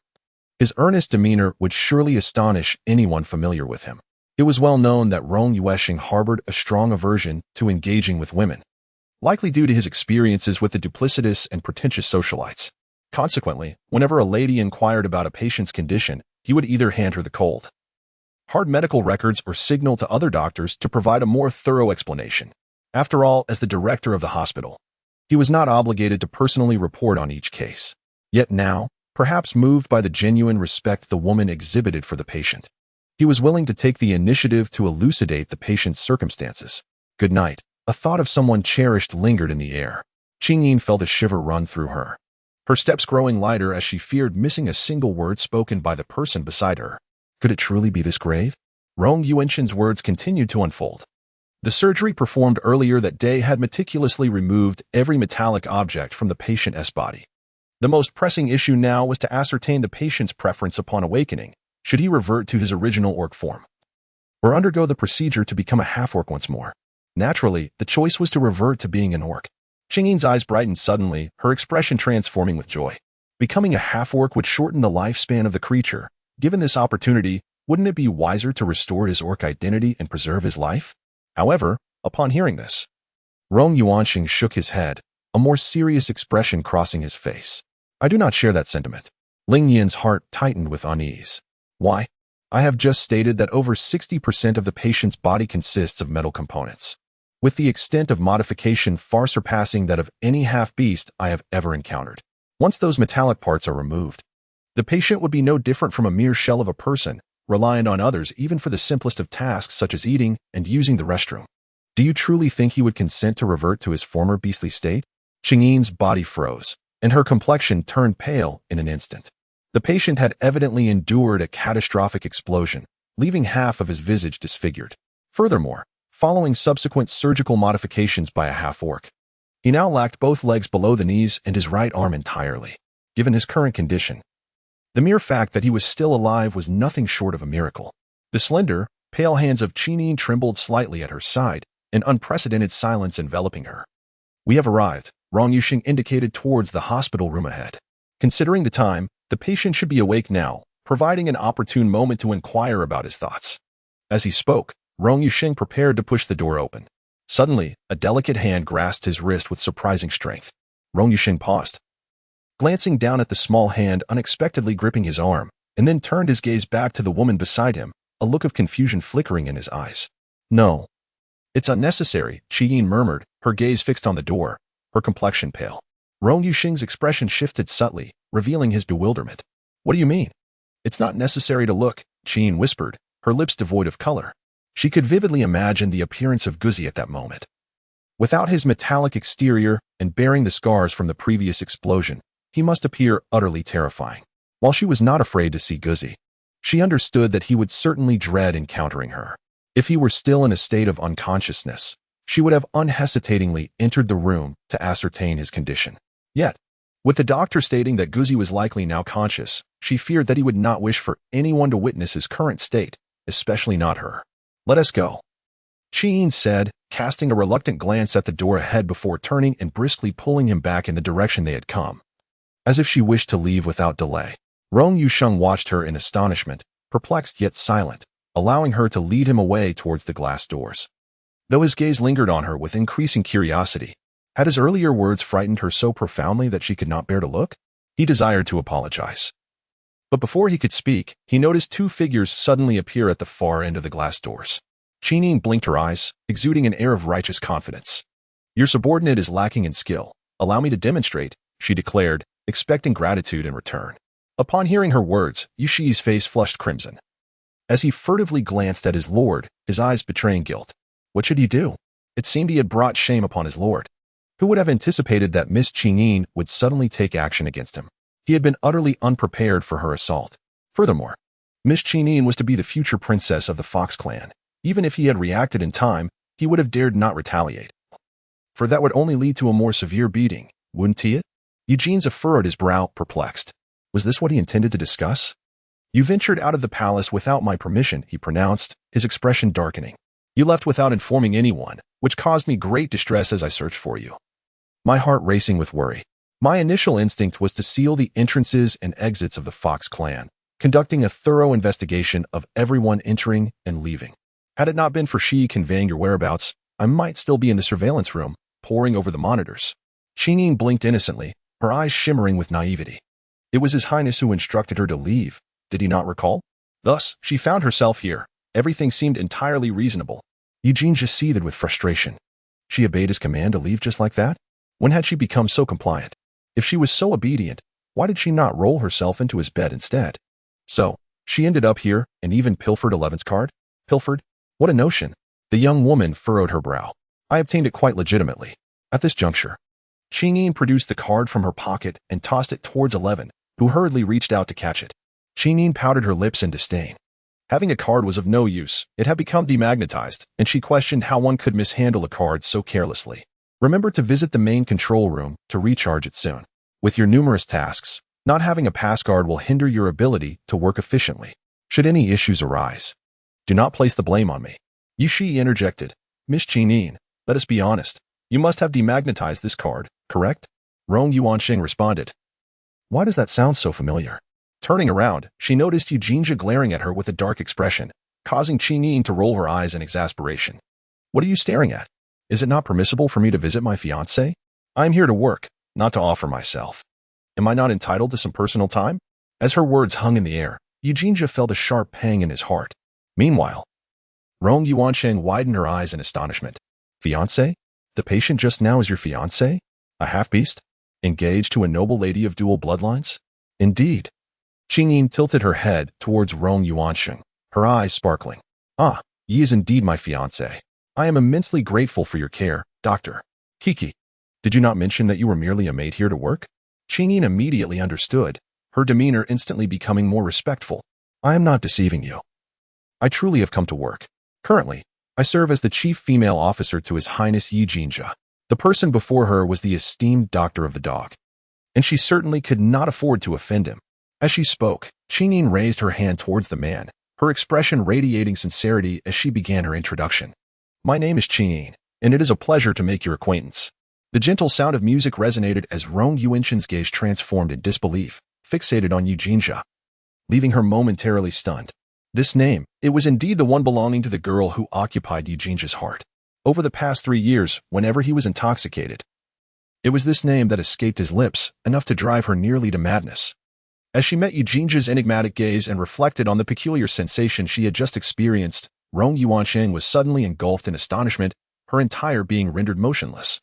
His earnest demeanor would surely astonish anyone familiar with him. It was well known that Rong Yuansheng harbored a strong aversion to engaging with women, likely due to his experiences with the duplicitous and pretentious socialites. Consequently, whenever a lady inquired about a patient's condition, he would either hand her the cold, hard medical records or signal to other doctors to provide a more thorough explanation. After all, as the director of the hospital, he was not obligated to personally report on each case. Yet now, perhaps moved by the genuine respect the woman exhibited for the patient, he was willing to take the initiative to elucidate the patient's circumstances. "Good night." A thought of someone cherished lingered in the air. Qingyin felt a shiver run through her. Her steps growing lighter as she feared missing a single word spoken by the person beside her. Could it truly be this grave? Rong Yuanxin's words continued to unfold. The surgery performed earlier that day had meticulously removed every metallic object from the patient's body. The most pressing issue now was to ascertain the patient's preference upon awakening. Should he revert to his original orc form, or undergo the procedure to become a half-orc once more? Naturally, the choice was to revert to being an orc. Qingyin's eyes brightened suddenly, her expression transforming with joy. Becoming a half-orc would shorten the lifespan of the creature. Given this opportunity, wouldn't it be wiser to restore his orc identity and preserve his life? However, upon hearing this, Rong Yuanxing shook his head, a more serious expression crossing his face. I do not share that sentiment. Ling Yin's heart tightened with unease. Why? I have just stated that over 60% of the patient's body consists of metal components, with the extent of modification far surpassing that of any half-beast I have ever encountered. Once those metallic parts are removed, the patient would be no different from a mere shell of a person, reliant on others even for the simplest of tasks such as eating and using the restroom. Do you truly think he would consent to revert to his former beastly state? Qingyin's body froze, and her complexion turned pale in an instant. The patient had evidently endured a catastrophic explosion, leaving half of his visage disfigured. Furthermore, following subsequent surgical modifications by a half-orc, he now lacked both legs below the knees and his right arm entirely. Given his current condition, the mere fact that he was still alive was nothing short of a miracle. The slender, pale hands of Qinyin trembled slightly at her side, an unprecedented silence enveloping her. We have arrived, Rong Yuanxing indicated towards the hospital room ahead. Considering the time, the patient should be awake now, providing an opportune moment to inquire about his thoughts. As he spoke, Rong Yuanxing prepared to push the door open. Suddenly, a delicate hand grasped his wrist with surprising strength. Rong Yuanxing paused, glancing down at the small hand unexpectedly gripping his arm, and then turned his gaze back to the woman beside him, a look of confusion flickering in his eyes. No. It's unnecessary, Qinyin murmured, her gaze fixed on the door, her complexion pale. Rong Yuanxing's expression shifted subtly, revealing his bewilderment. What do you mean? It's not necessary to look, Qinyin whispered, her lips devoid of color. She could vividly imagine the appearance of Guzi at that moment. Without his metallic exterior and bearing the scars from the previous explosion, he must appear utterly terrifying. While she was not afraid to see Guzi, she understood that he would certainly dread encountering her. If he were still in a state of unconsciousness, she would have unhesitatingly entered the room to ascertain his condition. Yet, with the doctor stating that Guzi was likely now conscious, she feared that he would not wish for anyone to witness his current state, especially not her. Let us go, Qinyin said, casting a reluctant glance at the door ahead before turning and briskly pulling him back in the direction they had come, as if she wished to leave without delay. Rong Yuanxing watched her in astonishment, perplexed yet silent, allowing her to lead him away towards the glass doors. Though his gaze lingered on her with increasing curiosity, had his earlier words frightened her so profoundly that she could not bear to look? He desired to apologize. But before he could speak, he noticed two figures suddenly appear at the far end of the glass doors. Qinyin blinked her eyes, exuding an air of righteous confidence. Your subordinate is lacking in skill. Allow me to demonstrate, she declared, expecting gratitude in return. Upon hearing her words, Yuxi's face flushed crimson. As he furtively glanced at his lord, his eyes betraying guilt. What should he do? It seemed he had brought shame upon his lord. Who would have anticipated that Miss Qinyin would suddenly take action against him? He had been utterly unprepared for her assault. Furthermore, Miss Qinyin was to be the future princess of the Fox clan. Even if he had reacted in time, he would have dared not retaliate. For that would only lead to a more severe beating, wouldn't it? Eugene's furrowed his brow, perplexed. Was this what he intended to discuss? You ventured out of the palace without my permission, he pronounced, his expression darkening. You left without informing anyone, which caused me great distress as I searched for you. My heart racing with worry. My initial instinct was to seal the entrances and exits of the Fox clan, conducting a thorough investigation of everyone entering and leaving. Had it not been for she conveying your whereabouts, I might still be in the surveillance room, poring over the monitors. Qinyin blinked innocently, her eyes shimmering with naivety. It was His Highness who instructed her to leave, did he not recall? Thus, she found herself here. Everything seemed entirely reasonable. Eugene just seethed with frustration. She obeyed his command to leave just like that? When had she become so compliant? If she was so obedient, why did she not roll herself into his bed instead? So, she ended up here and even pilfered Eleven's card? Pilfered? What a notion. The young woman furrowed her brow. I obtained it quite legitimately. At this juncture, Qingyin produced the card from her pocket and tossed it towards 11, who hurriedly reached out to catch it. Qingyin pouted her lips in disdain. Having a card was of no use. It had become demagnetized, and she questioned how one could mishandle a card so carelessly. Remember to visit the main control room to recharge it soon. With your numerous tasks, not having a pass card will hinder your ability to work efficiently. Should any issues arise, do not place the blame on me. Yu Shi interjected. Miss Qingyin, let us be honest. You must have demagnetized this card, correct? Rong Yuanxing responded. Why does that sound so familiar? Turning around, she noticed Eugenia glaring at her with a dark expression, causing Qingyin to roll her eyes in exasperation. What are you staring at? Is it not permissible for me to visit my fiancé? I am here to work, not to offer myself. Am I not entitled to some personal time? As her words hung in the air, Eugenia felt a sharp pang in his heart. Meanwhile, Rong Yuansheng widened her eyes in astonishment. Fiancé? The patient just now is your fiancé? A half-beast? Engaged to a noble lady of dual bloodlines? Indeed. Qingyin tilted her head towards Rong Yuansheng, her eyes sparkling. Ah, he is indeed my fiancé. I am immensely grateful for your care, Doctor. Kiki, did you not mention that you were merely a maid here to work? Qingyin immediately understood, her demeanor instantly becoming more respectful. I am not deceiving you. I truly have come to work. Currently, I serve as the chief female officer to His Highness Yi Jinjia. The person before her was the esteemed doctor of the dog, and she certainly could not afford to offend him. As she spoke, Qingyin raised her hand towards the man, her expression radiating sincerity as she began her introduction. My name is Qingyin, and it is a pleasure to make your acquaintance. The gentle sound of music resonated as Rong Yuanshen's gaze transformed in disbelief, fixated on Yu Jinjia, leaving her momentarily stunned. This name, it was indeed the one belonging to the girl who occupied Yu Jinjia's heart. Over the past 3 years, whenever he was intoxicated, it was this name that escaped his lips, enough to drive her nearly to madness. As she met Yu Jinjia's enigmatic gaze and reflected on the peculiar sensation she had just experienced, Rong Yuansheng was suddenly engulfed in astonishment, her entire being rendered motionless,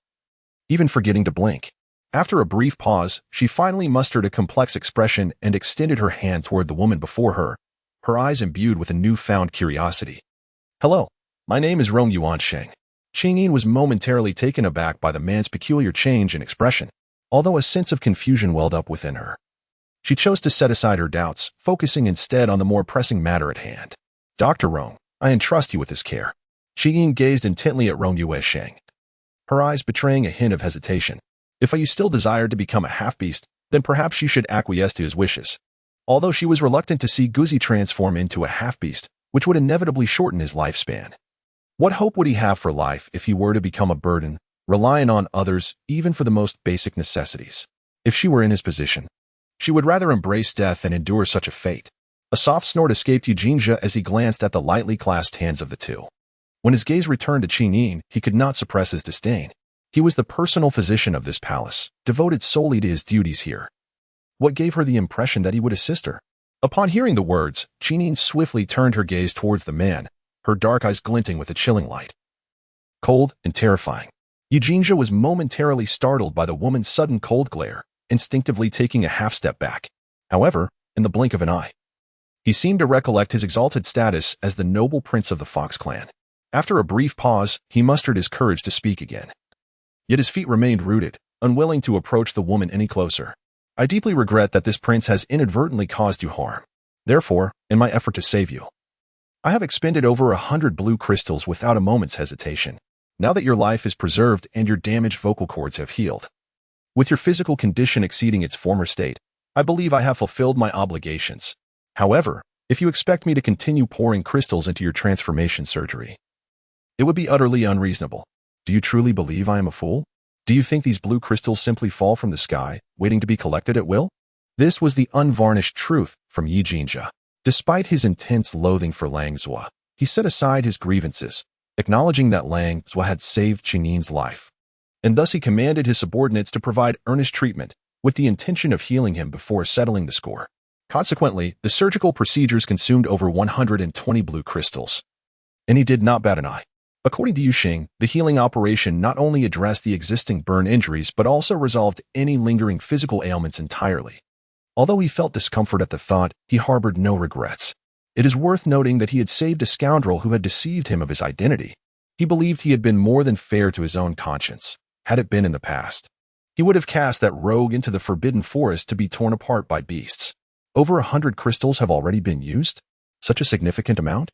even forgetting to blink. After a brief pause, she finally mustered a complex expression and extended her hand toward the woman before her, her eyes imbued with a newfound curiosity. Hello, my name is Rong Yuansheng. Qingyin was momentarily taken aback by the man's peculiar change in expression, although a sense of confusion welled up within her. She chose to set aside her doubts, focusing instead on the more pressing matter at hand. Dr. Rong, I entrust you with this care. Qingyin gazed intently at Rong Yuansheng, her eyes betraying a hint of hesitation. If you still desired to become a half-beast, then perhaps she should acquiesce to his wishes. Although she was reluctant to see Guzi transform into a half-beast, which would inevitably shorten his lifespan. What hope would he have for life if he were to become a burden, relying on others even for the most basic necessities? If she were in his position, she would rather embrace death than endure such a fate. A soft snort escaped Eugenia as he glanced at the lightly clasped hands of the two. When his gaze returned to Qingyin, he could not suppress his disdain. He was the personal physician of this palace, devoted solely to his duties here. What gave her the impression that he would assist her? Upon hearing the words, Qingyin swiftly turned her gaze towards the man, her dark eyes glinting with a chilling light. Cold and terrifying. Eugenia was momentarily startled by the woman's sudden cold glare, instinctively taking a half-step back. However, in the blink of an eye, he seemed to recollect his exalted status as the noble prince of the Fox clan. After a brief pause, he mustered his courage to speak again. Yet his feet remained rooted, unwilling to approach the woman any closer. I deeply regret that this prince has inadvertently caused you harm. Therefore, in my effort to save you, I have expended over 100 blue crystals without a moment's hesitation. Now that your life is preserved and your damaged vocal cords have healed, with your physical condition exceeding its former state, I believe I have fulfilled my obligations. However, if you expect me to continue pouring crystals into your transformation surgery, it would be utterly unreasonable. Do you truly believe I am a fool? Do you think these blue crystals simply fall from the sky, waiting to be collected at will? This was the unvarnished truth from Yi Jinjia. Despite his intense loathing for Lang Zhua, he set aside his grievances, acknowledging that Lang Zhua had saved Qingyin's life. And thus he commanded his subordinates to provide earnest treatment, with the intention of healing him before settling the score. Consequently, the surgical procedures consumed over 120 blue crystals. And he did not bat an eye. According to Yu Xing, the healing operation not only addressed the existing burn injuries but also resolved any lingering physical ailments entirely. Although he felt discomfort at the thought, he harbored no regrets. It is worth noting that he had saved a scoundrel who had deceived him of his identity. He believed he had been more than fair to his own conscience, had it been in the past. He would have cast that rogue into the forbidden forest to be torn apart by beasts. Over 100 crystals have already been used? Such a significant amount?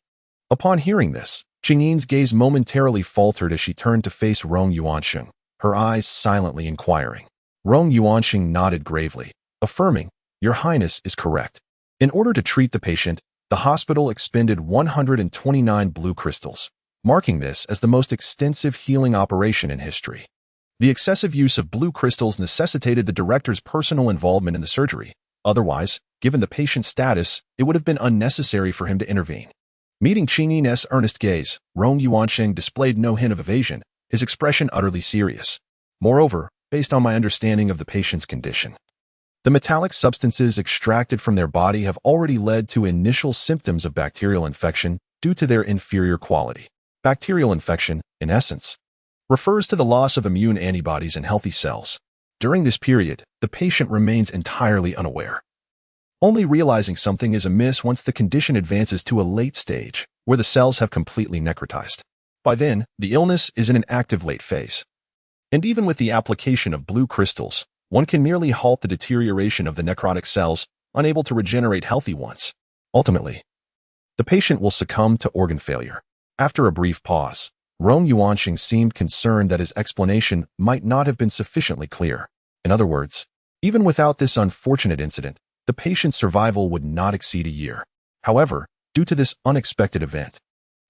Upon hearing this, Qingyin's gaze momentarily faltered as she turned to face Rong Yuanxing, her eyes silently inquiring. Rong Yuanxing nodded gravely, affirming, "Your Highness is correct. In order to treat the patient, the hospital expended 129 blue crystals, marking this as the most extensive healing operation in history. The excessive use of blue crystals necessitated the director's personal involvement in the surgery. Otherwise, given the patient's status, it would have been unnecessary for him to intervene." Meeting Qingyin's earnest gaze, Rong Yuanxing displayed no hint of evasion, his expression utterly serious. "Moreover, based on my understanding of the patient's condition, the metallic substances extracted from their body have already led to initial symptoms of bacterial infection due to their inferior quality. Bacterial infection, in essence, refers to the loss of immune antibodies in healthy cells. During this period, the patient remains entirely unaware, only realizing something is amiss once the condition advances to a late stage, where the cells have completely necrotized. By then, the illness is in an active late phase. And even with the application of blue crystals, one can merely halt the deterioration of the necrotic cells, unable to regenerate healthy ones. Ultimately, the patient will succumb to organ failure. After a brief pause, Rong Yuanxing seemed concerned that his explanation might not have been sufficiently clear. In other words, even without this unfortunate incident, the patient's survival would not exceed a year. However, due to this unexpected event,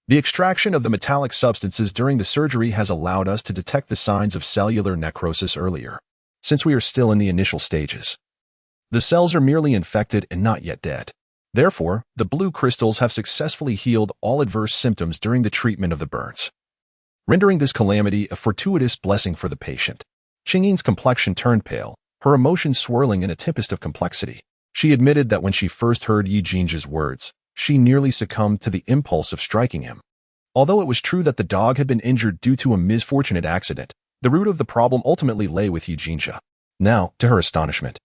the extraction of the metallic substances during the surgery has allowed us to detect the signs of cellular necrosis earlier, since we are still in the initial stages. The cells are merely infected and not yet dead. Therefore, the blue crystals have successfully healed all adverse symptoms during the treatment of the burns, rendering this calamity a fortuitous blessing for the patient. Qingyin's complexion turned pale, her emotions swirling in a tempest of complexity. She admitted that when she first heard Yi Jinzha's words, she nearly succumbed to the impulse of striking him. Although it was true that the dog had been injured due to a misfortunate accident, the root of the problem ultimately lay with Yi Jinzha. Now, to her astonishment,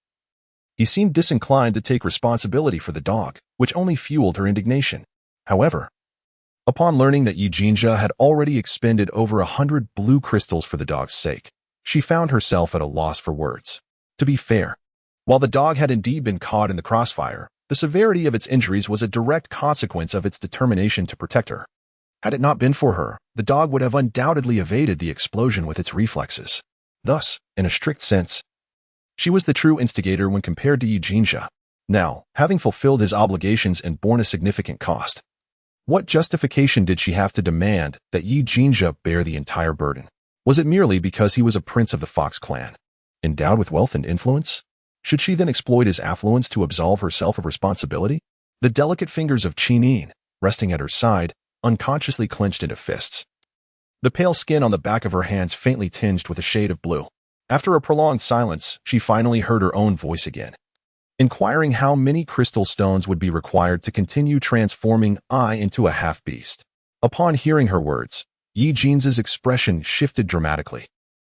he seemed disinclined to take responsibility for the dog, which only fueled her indignation. However, upon learning that Yi Jinzha had already expended over 100 blue crystals for the dog's sake, she found herself at a loss for words. To be fair, while the dog had indeed been caught in the crossfire, the severity of its injuries was a direct consequence of its determination to protect her. Had it not been for her, the dog would have undoubtedly evaded the explosion with its reflexes. Thus, in a strict sense, she was the true instigator when compared to Yi Jinzha. Now, having fulfilled his obligations and borne a significant cost, what justification did she have to demand that Yi Jinzha bear the entire burden? Was it merely because he was a prince of the Fox clan, endowed with wealth and influence? Should she then exploit his affluence to absolve herself of responsibility? The delicate fingers of Qinyin, resting at her side, unconsciously clenched into fists. The pale skin on the back of her hands faintly tinged with a shade of blue. After a prolonged silence, she finally heard her own voice again, inquiring how many crystal stones would be required to continue transforming I into a half-beast. Upon hearing her words, Yi Jinzha's expression shifted dramatically,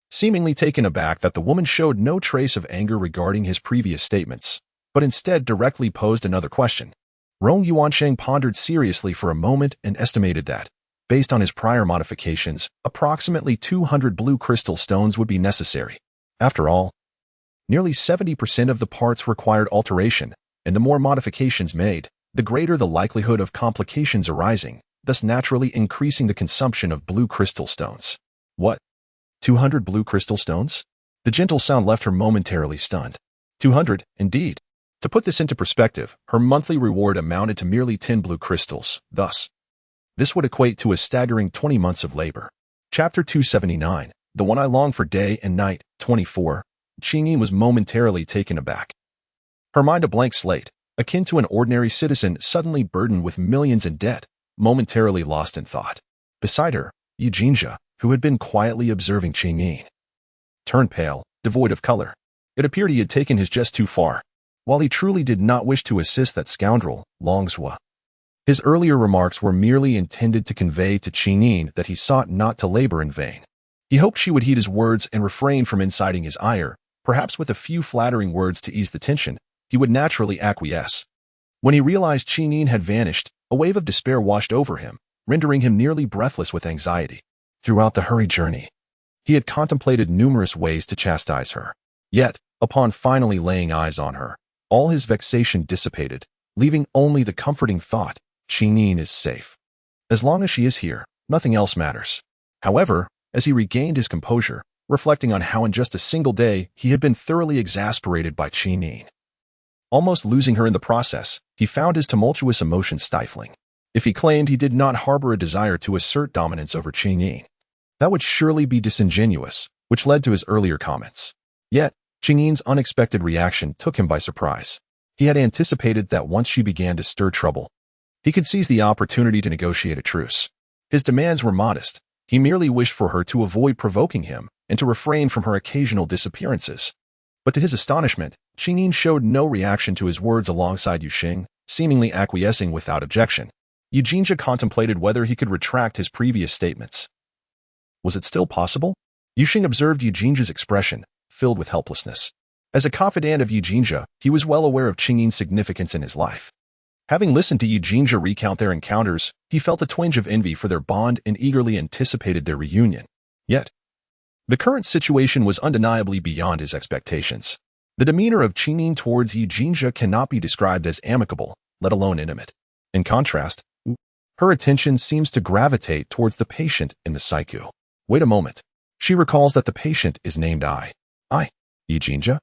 seemingly taken aback that the woman showed no trace of anger regarding his previous statements, but instead directly posed another question. Rong Yuanxing pondered seriously for a moment and estimated that, based on his prior modifications, approximately 200 blue crystal stones would be necessary. After all, nearly 70% of the parts required alteration, and the more modifications made, the greater the likelihood of complications arising, thus naturally increasing the consumption of blue crystal stones. What? 200 blue crystal stones? The gentle sound left her momentarily stunned. 200, indeed. To put this into perspective, her monthly reward amounted to merely 10 blue crystals. Thus, this would equate to a staggering 20 months of labor. Chapter 279, The One I Long for Day and Night, 24. Qinyin was momentarily taken aback. Her mind a blank slate, akin to an ordinary citizen suddenly burdened with millions in debt, momentarily lost in thought. Beside her, Yi Jinzha, who had been quietly observing Qinyin, turned pale, devoid of color. It appeared he had taken his jest too far. While he truly did not wish to assist that scoundrel, Longzhou, his earlier remarks were merely intended to convey to Qinyin that he sought not to labor in vain. He hoped she would heed his words and refrain from inciting his ire. Perhaps with a few flattering words to ease the tension, he would naturally acquiesce. When he realized Qinyin had vanished, a wave of despair washed over him, rendering him nearly breathless with anxiety. Throughout the hurried journey, he had contemplated numerous ways to chastise her. Yet, upon finally laying eyes on her, all his vexation dissipated, leaving only the comforting thought, Qingyin is safe. As long as she is here, nothing else matters. However, as he regained his composure, reflecting on how in just a single day he had been thoroughly exasperated by Qingyin, almost losing her in the process, he found his tumultuous emotions stifling. If he claimed he did not harbor a desire to assert dominance over Qingyin, that would surely be disingenuous, which led to his earlier comments. Yet, Qingyin's unexpected reaction took him by surprise. He had anticipated that once she began to stir trouble, he could seize the opportunity to negotiate a truce. His demands were modest. He merely wished for her to avoid provoking him and to refrain from her occasional disappearances. But to his astonishment, Qingyin showed no reaction to his words alongside Yuxing, seemingly acquiescing without objection. Yujinja contemplated whether he could retract his previous statements. Was it still possible? Yuxing observed Yujinja's expression, filled with helplessness. As a confidant of Yujinja, he was well aware of Qingyin's significance in his life. Having listened to Yujinja recount their encounters, he felt a twinge of envy for their bond and eagerly anticipated their reunion. Yet, the current situation was undeniably beyond his expectations. The demeanor of Qingyin towards Yujinja cannot be described as amicable, let alone intimate. In contrast, her attention seems to gravitate towards the patient in the psycho. Wait a moment. She recalls that the patient is named I. Yujinja?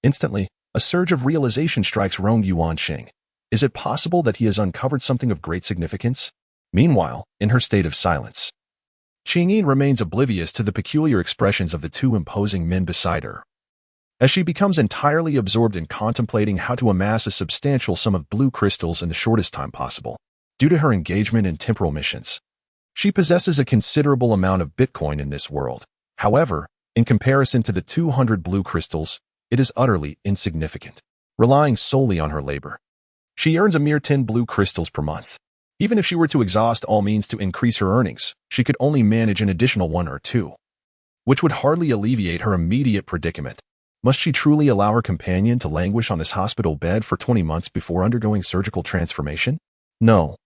Instantly, a surge of realization strikes Rong Yuanqing. Is it possible that he has uncovered something of great significance? Meanwhile, in her state of silence, Qingyin remains oblivious to the peculiar expressions of the two imposing men beside her. As she becomes entirely absorbed in contemplating how to amass a substantial sum of blue crystals in the shortest time possible, due to her engagement in temporal missions, she possesses a considerable amount of Bitcoin in this world. However, in comparison to the 200 blue crystals, it is utterly insignificant. Relying solely on her labor, she earns a mere 10 blue crystals per month. Even if she were to exhaust all means to increase her earnings, she could only manage an additional 1 or 2, which would hardly alleviate her immediate predicament. Must she truly allow her companion to languish on this hospital bed for 20 months before undergoing surgical transformation? No.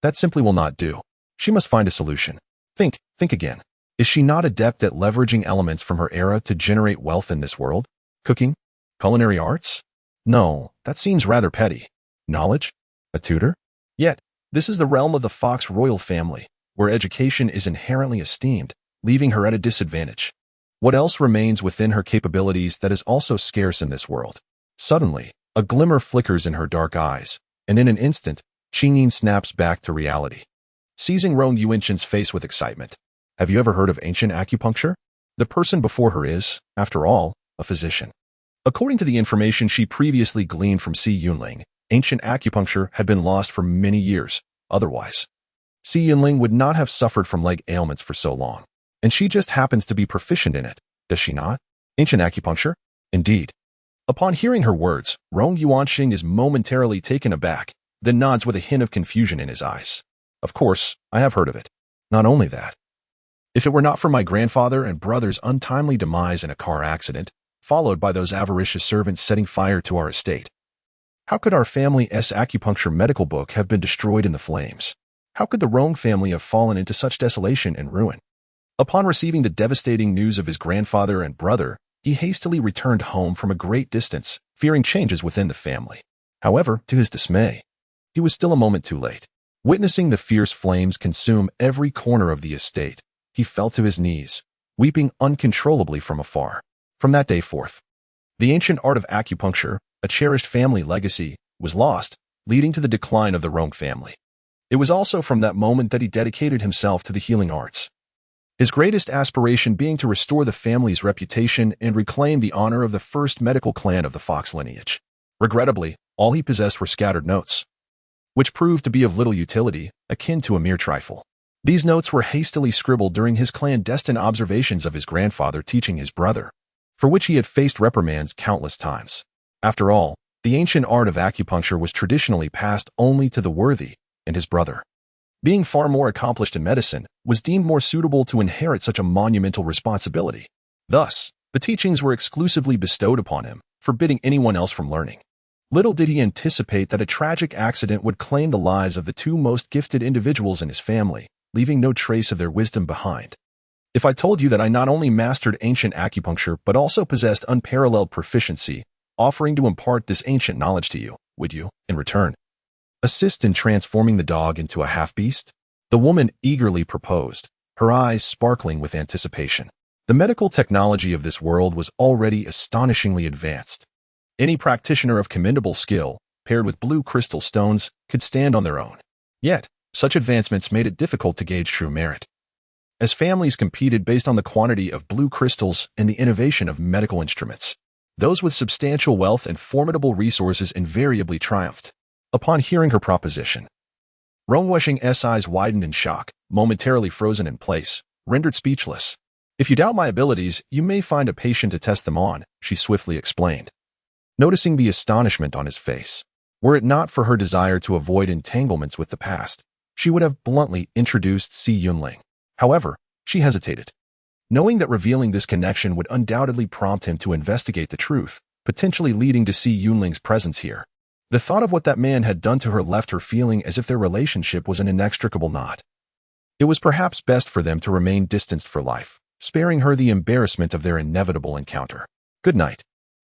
That simply will not do. She must find a solution. Think again. Is she not adept at leveraging elements from her era to generate wealth in this world? Cooking? Culinary arts? No, that seems rather petty. Knowledge? A tutor? Yet, this is the realm of the Fox royal family, where education is inherently esteemed, leaving her at a disadvantage. What else remains within her capabilities that is also scarce in this world? Suddenly, a glimmer flickers in her dark eyes, and in an instant, Qingyin snaps back to reality. Seizing Rong Yuanqing's face with excitement. Have you ever heard of ancient acupuncture? The person before her is, after all, a physician. According to the information she previously gleaned from Si Yunling, ancient acupuncture had been lost for many years. Otherwise, Si Yunling would not have suffered from leg ailments for so long. And she just happens to be proficient in it, does she not? Ancient acupuncture? Indeed. Upon hearing her words, Rong Yuanqing is momentarily taken aback, then nods with a hint of confusion in his eyes. Of course, I have heard of it. Not only that, if it were not for my grandfather and brother's untimely demise in a car accident, followed by those avaricious servants setting fire to our estate, how could our family's acupuncture medical book have been destroyed in the flames? How could the Rong family have fallen into such desolation and ruin? Upon receiving the devastating news of his grandfather and brother, he hastily returned home from a great distance, fearing changes within the family. However, to his dismay, he was still a moment too late. Witnessing the fierce flames consume every corner of the estate, he fell to his knees, weeping uncontrollably from afar. From that day forth, the ancient art of acupuncture, a cherished family legacy, was lost, leading to the decline of the Rong family. It was also from that moment that he dedicated himself to the healing arts, his greatest aspiration being to restore the family's reputation and reclaim the honor of the first medical clan of the Fox lineage. Regrettably, all he possessed were scattered notes, which proved to be of little utility, akin to a mere trifle. These notes were hastily scribbled during his clandestine observations of his grandfather teaching his brother, for which he had faced reprimands countless times. After all, the ancient art of acupuncture was traditionally passed only to the worthy, and his brother, being far more accomplished in medicine, was deemed more suitable to inherit such a monumental responsibility. Thus, the teachings were exclusively bestowed upon him, forbidding anyone else from learning. Little did he anticipate that a tragic accident would claim the lives of the two most gifted individuals in his family, leaving no trace of their wisdom behind. If I told you that I not only mastered ancient acupuncture but also possessed unparalleled proficiency, offering to impart this ancient knowledge to you, would you, in return, assist in transforming the dog into a half-beast? The woman eagerly proposed, her eyes sparkling with anticipation. The medical technology of this world was already astonishingly advanced. Any practitioner of commendable skill, paired with blue crystal stones, could stand on their own. Yet, such advancements made it difficult to gauge true merit. As families competed based on the quantity of blue crystals and the innovation of medical instruments, those with substantial wealth and formidable resources invariably triumphed. Upon hearing her proposition, Rongweshing's eyes widened in shock, momentarily frozen in place, rendered speechless. If you doubt my abilities, you may find a patient to test them on, she swiftly explained. Noticing the astonishment on his face, were it not for her desire to avoid entanglements with the past, she would have bluntly introduced Si Yunling. However, she hesitated. Knowing that revealing this connection would undoubtedly prompt him to investigate the truth, potentially leading to Si Yunling's presence here. The thought of what that man had done to her left her feeling as if their relationship was an inextricable knot. It was perhaps best for them to remain distanced for life, sparing her the embarrassment of their inevitable encounter. Good night.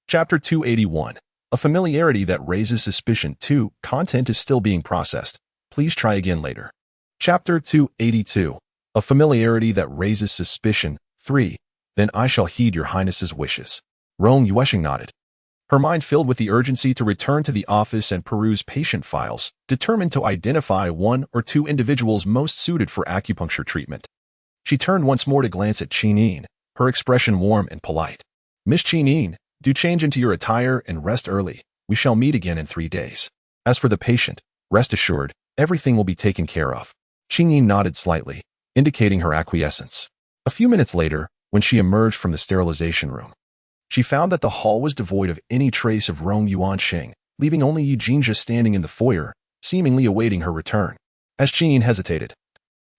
Chapter 281. A familiarity that raises suspicion. 2. Content is still being processed. Please try again later. Chapter 282. A familiarity that raises suspicion. 3. Then I shall heed your highness's wishes. Rongweshing nodded. Her mind filled with the urgency to return to the office and peruse patient files, determined to identify one or two individuals most suited for acupuncture treatment. She turned once more to glance at Qinyin, her expression warm and polite. Miss Qinyin, do change into your attire and rest early. We shall meet again in 3 days. As for the patient, rest assured, everything will be taken care of. Qinyin nodded slightly, indicating her acquiescence. A few minutes later, when she emerged from the sterilization room, she found that the hall was devoid of any trace of Rong Yuanxing, leaving only Eugenia standing in the foyer, seemingly awaiting her return. As Qinyin hesitated,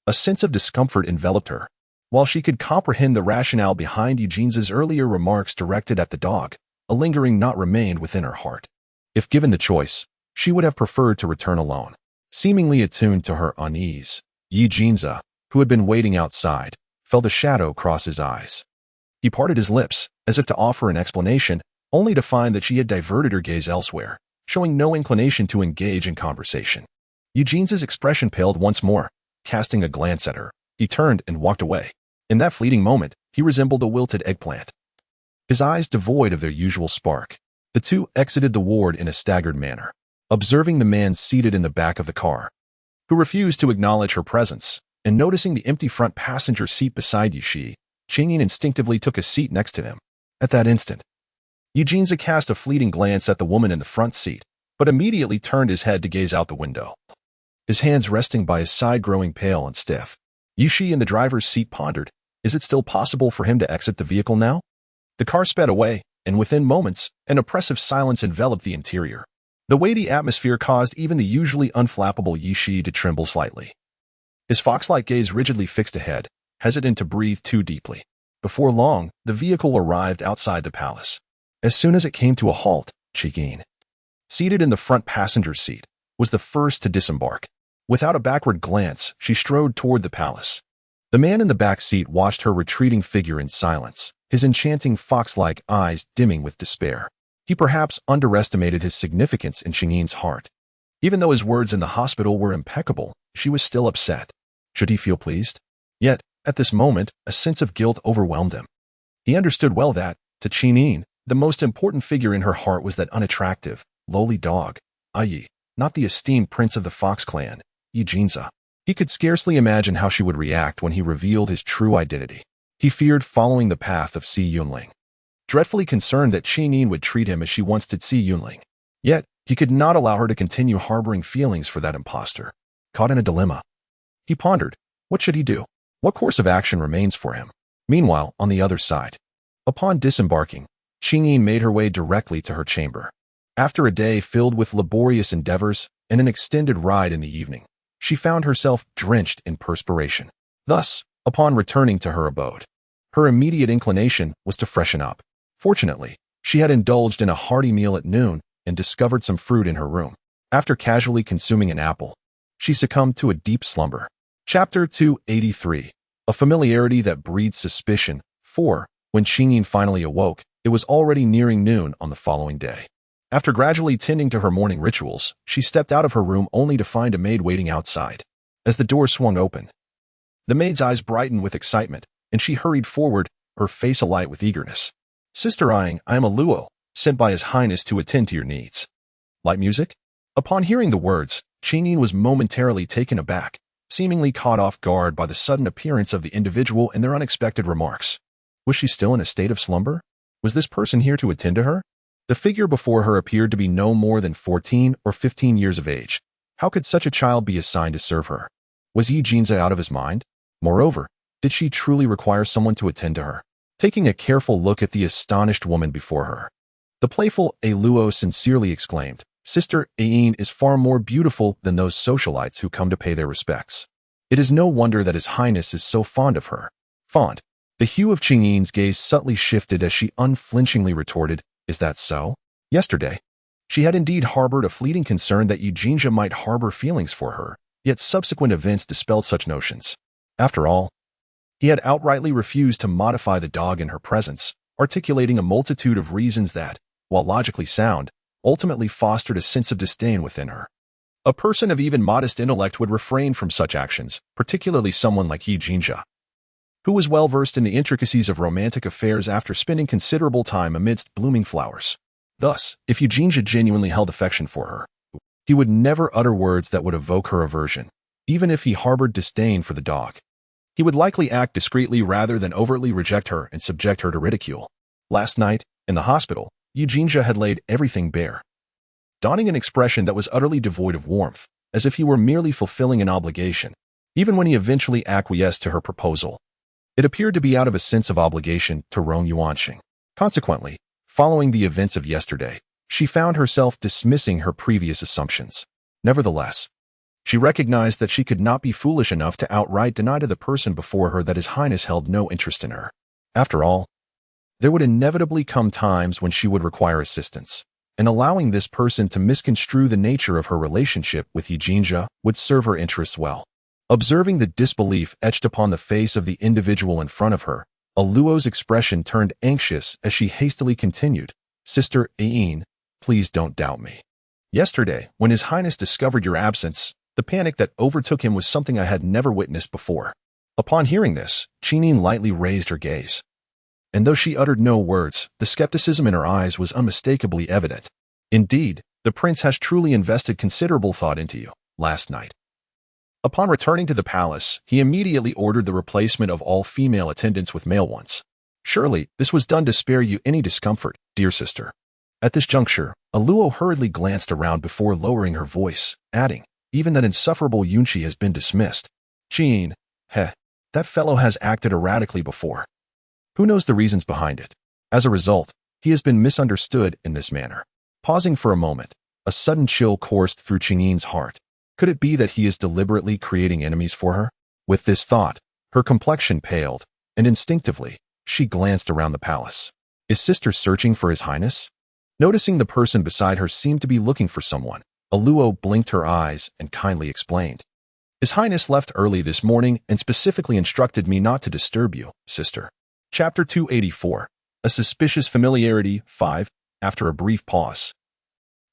a sense of discomfort enveloped her. While she could comprehend the rationale behind Eugenia's earlier remarks directed at the dog, a lingering knot remained within her heart. If given the choice, she would have preferred to return alone. Seemingly attuned to her unease, Eugenia, who had been waiting outside, felt a shadow cross his eyes. He parted his lips, as if to offer an explanation, only to find that she had diverted her gaze elsewhere, showing no inclination to engage in conversation. Eugenia's expression paled once more. Casting a glance at her, he turned and walked away. In that fleeting moment, he resembled a wilted eggplant. His eyes devoid of their usual spark. The two exited the ward in a staggered manner, observing the man seated in the back of the car, who refused to acknowledge her presence, and noticing the empty front passenger seat beside Yushi, Qinyin instinctively took a seat next to him. At that instant, Eugenia cast a fleeting glance at the woman in the front seat, but immediately turned his head to gaze out the window, his hands resting by his side growing pale and stiff. Yushi in the driver's seat pondered, is it still possible for him to exit the vehicle now? The car sped away, and within moments, an oppressive silence enveloped the interior. The weighty atmosphere caused even the usually unflappable Yushi to tremble slightly. His fox-like gaze rigidly fixed ahead, hesitant to breathe too deeply. Before long, the vehicle arrived outside the palace. As soon as it came to a halt, Qinyin, seated in the front passenger seat, was the first to disembark. Without a backward glance, she strode toward the palace. The man in the back seat watched her retreating figure in silence, his enchanting fox-like eyes dimming with despair. He perhaps underestimated his significance in Qinyin's heart. Even though his words in the hospital were impeccable, she was still upset. Should he feel pleased? Yet, at this moment, a sense of guilt overwhelmed him. He understood well that, to Qinyin, the most important figure in her heart was that unattractive, lowly dog, i.e., not the esteemed prince of the Fox clan, Eugenia. He could scarcely imagine how she would react when he revealed his true identity. He feared following the path of Si Yunling, dreadfully concerned that Qinyin would treat him as she once did Si Yunling. Yet, he could not allow her to continue harboring feelings for that impostor. Caught in a dilemma, he pondered, what should he do? What course of action remains for him? Meanwhile, on the other side, upon disembarking, Qinyin made her way directly to her chamber. After a day filled with laborious endeavors and an extended ride in the evening, she found herself drenched in perspiration. Thus, upon returning to her abode, her immediate inclination was to freshen up. Fortunately, she had indulged in a hearty meal at noon and discovered some fruit in her room. After casually consuming an apple, she succumbed to a deep slumber. Chapter 283. A familiarity that breeds suspicion, for, when Qingyin finally awoke, it was already nearing noon on the following day. After gradually tending to her morning rituals, she stepped out of her room only to find a maid waiting outside. As the door swung open, the maid's eyes brightened with excitement, and she hurried forward, her face alight with eagerness. "Sister Ying, I am a Luo, sent by His Highness to attend to your needs." "Light music?" Upon hearing the words, Qingyin was momentarily taken aback, seemingly caught off guard by the sudden appearance of the individual and their unexpected remarks. Was she still in a state of slumber? Was this person here to attend to her? The figure before her appeared to be no more than 14 or 15 years of age. How could such a child be assigned to serve her? Was Yi Jinza out of his mind? Moreover, did she truly require someone to attend to her? Taking a careful look at the astonished woman before her, the playful Luo sincerely exclaimed, "Sister Ying is far more beautiful than those socialites who come to pay their respects. It is no wonder that His Highness is so fond of her." Fond. The hue of Qingyin's gaze subtly shifted as she unflinchingly retorted, "Is that so? Yesterday, she had indeed harbored a fleeting concern that Yi Jinja might harbor feelings for her, yet subsequent events dispelled such notions. After all, he had outrightly refused to modify the dog in her presence, articulating a multitude of reasons that, while logically sound, ultimately fostered a sense of disdain within her. A person of even modest intellect would refrain from such actions, particularly someone like Yi Jinja, who was well versed in the intricacies of romantic affairs after spending considerable time amidst blooming flowers. Thus, if Yi Jinja genuinely held affection for her, he would never utter words that would evoke her aversion. Even if he harbored disdain for the dog, he would likely act discreetly rather than overtly reject her and subject her to ridicule. Last night, in the hospital, Yi Jinja had laid everything bare, donning an expression that was utterly devoid of warmth, as if he were merely fulfilling an obligation. Even when he eventually acquiesced to her proposal, it appeared to be out of a sense of obligation to Rong Yuanxing. Consequently, following the events of yesterday, she found herself dismissing her previous assumptions. Nevertheless, she recognized that she could not be foolish enough to outright deny to the person before her that His Highness held no interest in her. After all, there would inevitably come times when she would require assistance, and allowing this person to misconstrue the nature of her relationship with Yi Jinja would serve her interests well. Observing the disbelief etched upon the face of the individual in front of her, Luo's expression turned anxious as she hastily continued, "Sister Ying, please don't doubt me. Yesterday, when His Highness discovered your absence, the panic that overtook him was something I had never witnessed before." Upon hearing this, Qinyin lightly raised her gaze, and though she uttered no words, the skepticism in her eyes was unmistakably evident. "Indeed, the prince has truly invested considerable thought into you last night." Upon returning to the palace, he immediately ordered the replacement of all female attendants with male ones. "Surely, this was done to spare you any discomfort, dear sister." At this juncture, Luo hurriedly glanced around before lowering her voice, adding, "Even that insufferable Yunqi has been dismissed. Qin, that fellow has acted erratically before. Who knows the reasons behind it? As a result, he has been misunderstood in this manner." Pausing for a moment, a sudden chill coursed through Qingyin's heart. Could it be that he is deliberately creating enemies for her? With this thought, her complexion paled, and instinctively, she glanced around the palace. Is sister searching for His Highness? Noticing the person beside her seemed to be looking for someone, Luo blinked her eyes and kindly explained, "His Highness left early this morning and specifically instructed me not to disturb you, sister." Chapter 284. A Suspicious Familiarity 5. After a brief pause,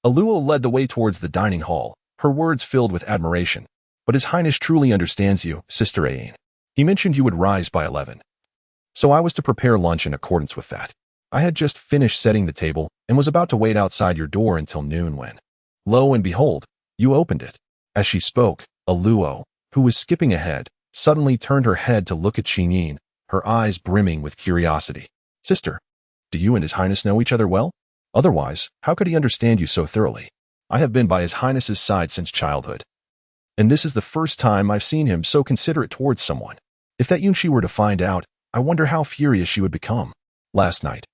Luo led the way towards the dining hall, her words filled with admiration. "But His Highness truly understands you, Sister Ying. He mentioned you would rise by 11. So I was to prepare lunch in accordance with that. I had just finished setting the table and was about to wait outside your door until noon when, lo and behold, you opened it." As she spoke, Luo, who was skipping ahead, suddenly turned her head to look at Qinyin, her eyes brimming with curiosity. "Sister, do you and His Highness know each other well? Otherwise, how could he understand you so thoroughly? I have been by His Highness's side since childhood, and this is the first time I've seen him so considerate towards someone. If that Yunqi were to find out, I wonder how furious she would become. Last night,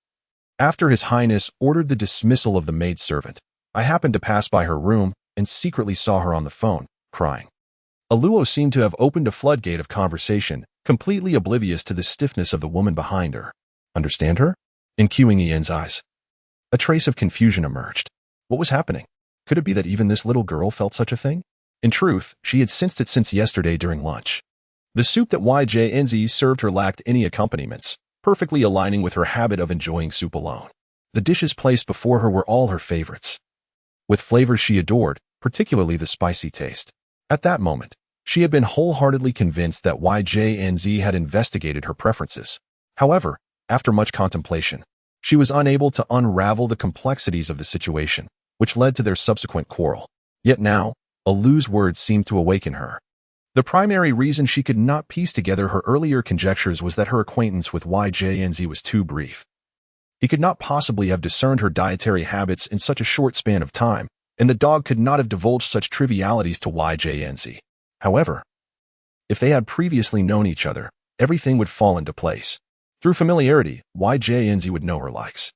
after His Highness ordered the dismissal of the maidservant, I happened to pass by her room and secretly saw her on the phone, crying." Luo seemed to have opened a floodgate of conversation, completely oblivious to the stiffness of the woman behind her. "Understand her?" In Qingyin's eyes, a trace of confusion emerged. What was happening? Could it be that even this little girl felt such a thing? In truth, she had sensed it since yesterday during lunch. The soup that YJNZ served her lacked any accompaniments, perfectly aligning with her habit of enjoying soup alone. The dishes placed before her were all her favorites, with flavors she adored, particularly the spicy taste. At that moment, she had been wholeheartedly convinced that YJNZ had investigated her preferences. However, after much contemplation, she was unable to unravel the complexities of the situation, which led to their subsequent quarrel. Yet now, a loose word seemed to awaken her. The primary reason she could not piece together her earlier conjectures was that her acquaintance with YJNZ was too brief. He could not possibly have discerned her dietary habits in such a short span of time, and the dog could not have divulged such trivialities to YJNZ. However, if they had previously known each other, everything would fall into place. Through familiarity, YJNZ would know her likes.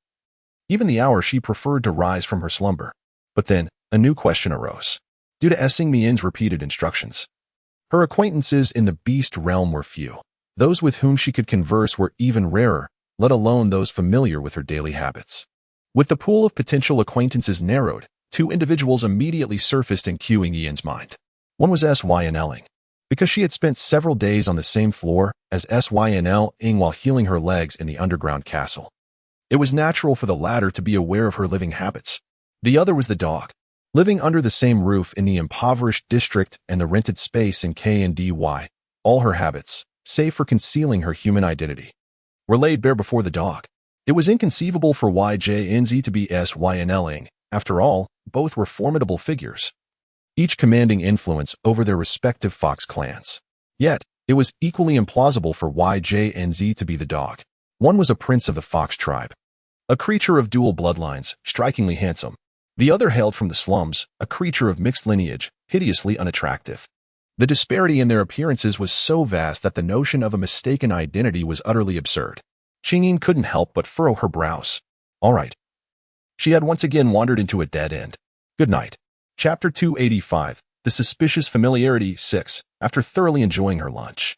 Even the hour she preferred to rise from her slumber. But then, a new question arose. Due to Essing-Mien's repeated instructions, her acquaintances in the beast realm were few. Those with whom she could converse were even rarer, let alone those familiar with her daily habits. With the pool of potential acquaintances narrowed, two individuals immediately surfaced in Ian's mind. One was SYNL-ing, because she had spent several days on the same floor as SYNL-ing while healing her legs in the underground castle. It was natural for the latter to be aware of her living habits. The other was the dog. Living under the same roof in the impoverished district and the rented space in KNDY, all her habits, save for concealing her human identity, were laid bare before the dog. It was inconceivable for YJNZ to be SYNL-ing. After all, both were formidable figures, each commanding influence over their respective fox clans. Yet, it was equally implausible for YJNZ to be the dog. One was a prince of the fox tribe, a creature of dual bloodlines, strikingly handsome. The other hailed from the slums, a creature of mixed lineage, hideously unattractive. The disparity in their appearances was so vast that the notion of a mistaken identity was utterly absurd. Qingyin couldn't help but furrow her brows. All right. She had once again wandered into a dead end. Good night. Chapter 285, The Suspicious Familiarity 6. After thoroughly enjoying her lunch,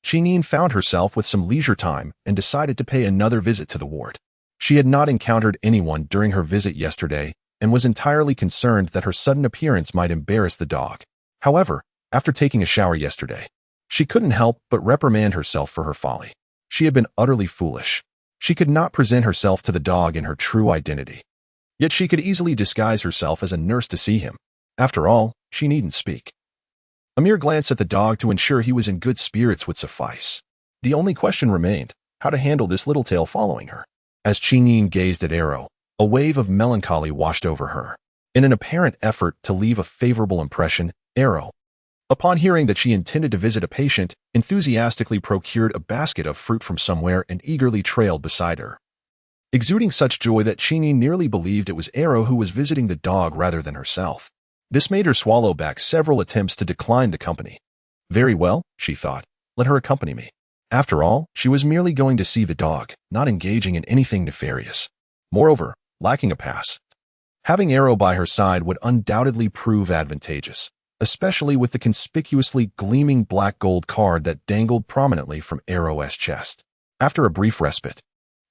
Qingyin found herself with some leisure time and decided to pay another visit to the ward. She had not encountered anyone during her visit yesterday and was entirely concerned that her sudden appearance might embarrass the dog. However, after taking a shower yesterday, she couldn't help but reprimand herself for her folly. She had been utterly foolish. She could not present herself to the dog in her true identity. Yet she could easily disguise herself as a nurse to see him. After all, she needn't speak. A mere glance at the dog to ensure he was in good spirits would suffice. The only question remained, how to handle this little tail following her. As Qingyin gazed at Arrow, a wave of melancholy washed over her. In an apparent effort to leave a favorable impression, Arrow, upon hearing that she intended to visit a patient, enthusiastically procured a basket of fruit from somewhere and eagerly trailed beside her, exuding such joy that Qingyin nearly believed it was Arrow who was visiting the dog rather than herself. This made her swallow back several attempts to decline the company. Very well, she thought, let her accompany me. After all, she was merely going to see the dog, not engaging in anything nefarious. Moreover, lacking a pass, having Arrow by her side would undoubtedly prove advantageous, especially with the conspicuously gleaming black gold card that dangled prominently from Arrow's chest. After a brief respite,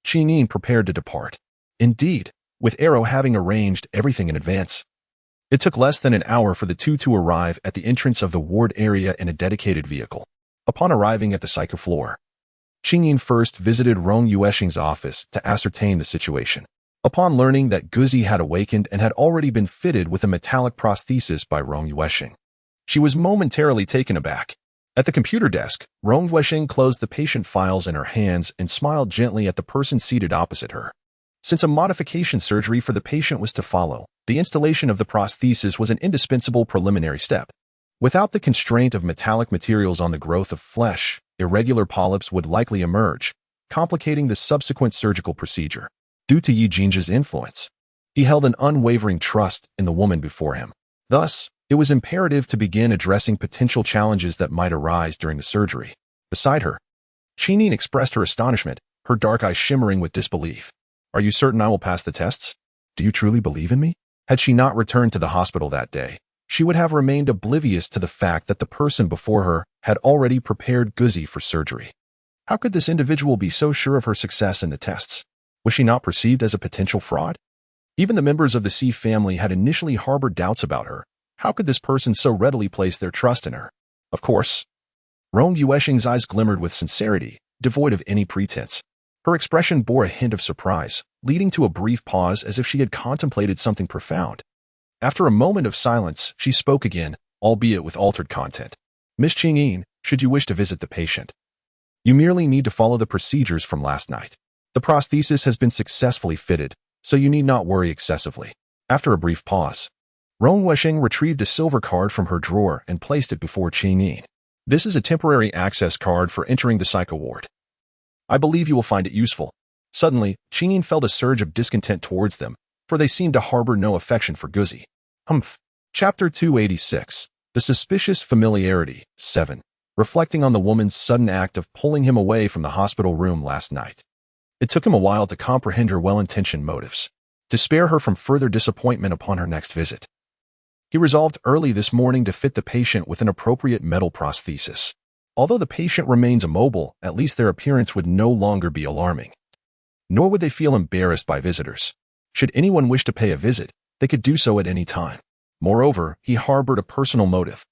Qingyin prepared to depart. Indeed, with Arrow having arranged everything in advance, it took less than an hour for the two to arrive at the entrance of the ward area in a dedicated vehicle. Upon arriving at the psycho floor, Qingyin first visited Rong Yueshing's office to ascertain the situation. Upon learning that Guzi had awakened and had already been fitted with a metallic prosthesis by Rong Yueshing, she was momentarily taken aback. At the computer desk, Rong Yueshing closed the patient files in her hands and smiled gently at the person seated opposite her. Since a modification surgery for the patient was to follow, the installation of the prosthesis was an indispensable preliminary step. Without the constraint of metallic materials on the growth of flesh, irregular polyps would likely emerge, complicating the subsequent surgical procedure. Due to Yi Jinji's influence, he held an unwavering trust in the woman before him. Thus, it was imperative to begin addressing potential challenges that might arise during the surgery. Beside her, Qingyin expressed her astonishment, her dark eyes shimmering with disbelief. Are you certain I will pass the tests? Do you truly believe in me? Had she not returned to the hospital that day, she would have remained oblivious to the fact that the person before her had already prepared Guzi for surgery. How could this individual be so sure of her success in the tests? Was she not perceived as a potential fraud? Even the members of the C family had initially harbored doubts about her. How could this person so readily place their trust in her? Of course, Rong Yuesheng's eyes glimmered with sincerity, devoid of any pretense. Her expression bore a hint of surprise, leading to a brief pause as if she had contemplated something profound. After a moment of silence, she spoke again, albeit with altered content. Miss Qingyin, should you wish to visit the patient, you merely need to follow the procedures from last night. The prosthesis has been successfully fitted, so you need not worry excessively. After a brief pause, Rong Yuesheng retrieved a silver card from her drawer and placed it before Qingyin. This is a temporary access card for entering the psycho ward. I believe you will find it useful. Suddenly, Qingyin felt a surge of discontent towards them, for they seemed to harbor no affection for Guzi. Chapter 286. The Suspicious Familiarity, 7. Reflecting on the woman's sudden act of pulling him away from the hospital room last night. It took him a while to comprehend her well-intentioned motives, to spare her from further disappointment upon her next visit. He resolved early this morning to fit the patient with an appropriate metal prosthesis. Although the patient remains immobile, at least their appearance would no longer be alarming. Nor would they feel embarrassed by visitors. Should anyone wish to pay a visit, they could do so at any time. Moreover, he harbored a personal motive.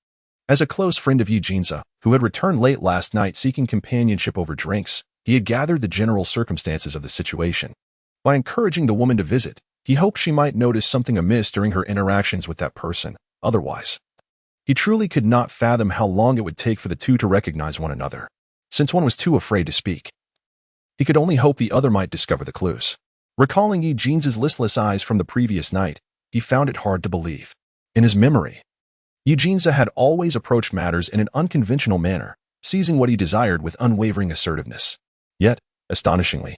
As a close friend of Eugenia, who had returned late last night seeking companionship over drinks, he had gathered the general circumstances of the situation. By encouraging the woman to visit, he hoped she might notice something amiss during her interactions with that person. Otherwise, he truly could not fathom how long it would take for the two to recognize one another, since one was too afraid to speak. He could only hope the other might discover the clues. Recalling Eugenia's listless eyes from the previous night, he found it hard to believe. In his memory, Eugenia had always approached matters in an unconventional manner, seizing what he desired with unwavering assertiveness. Yet, astonishingly,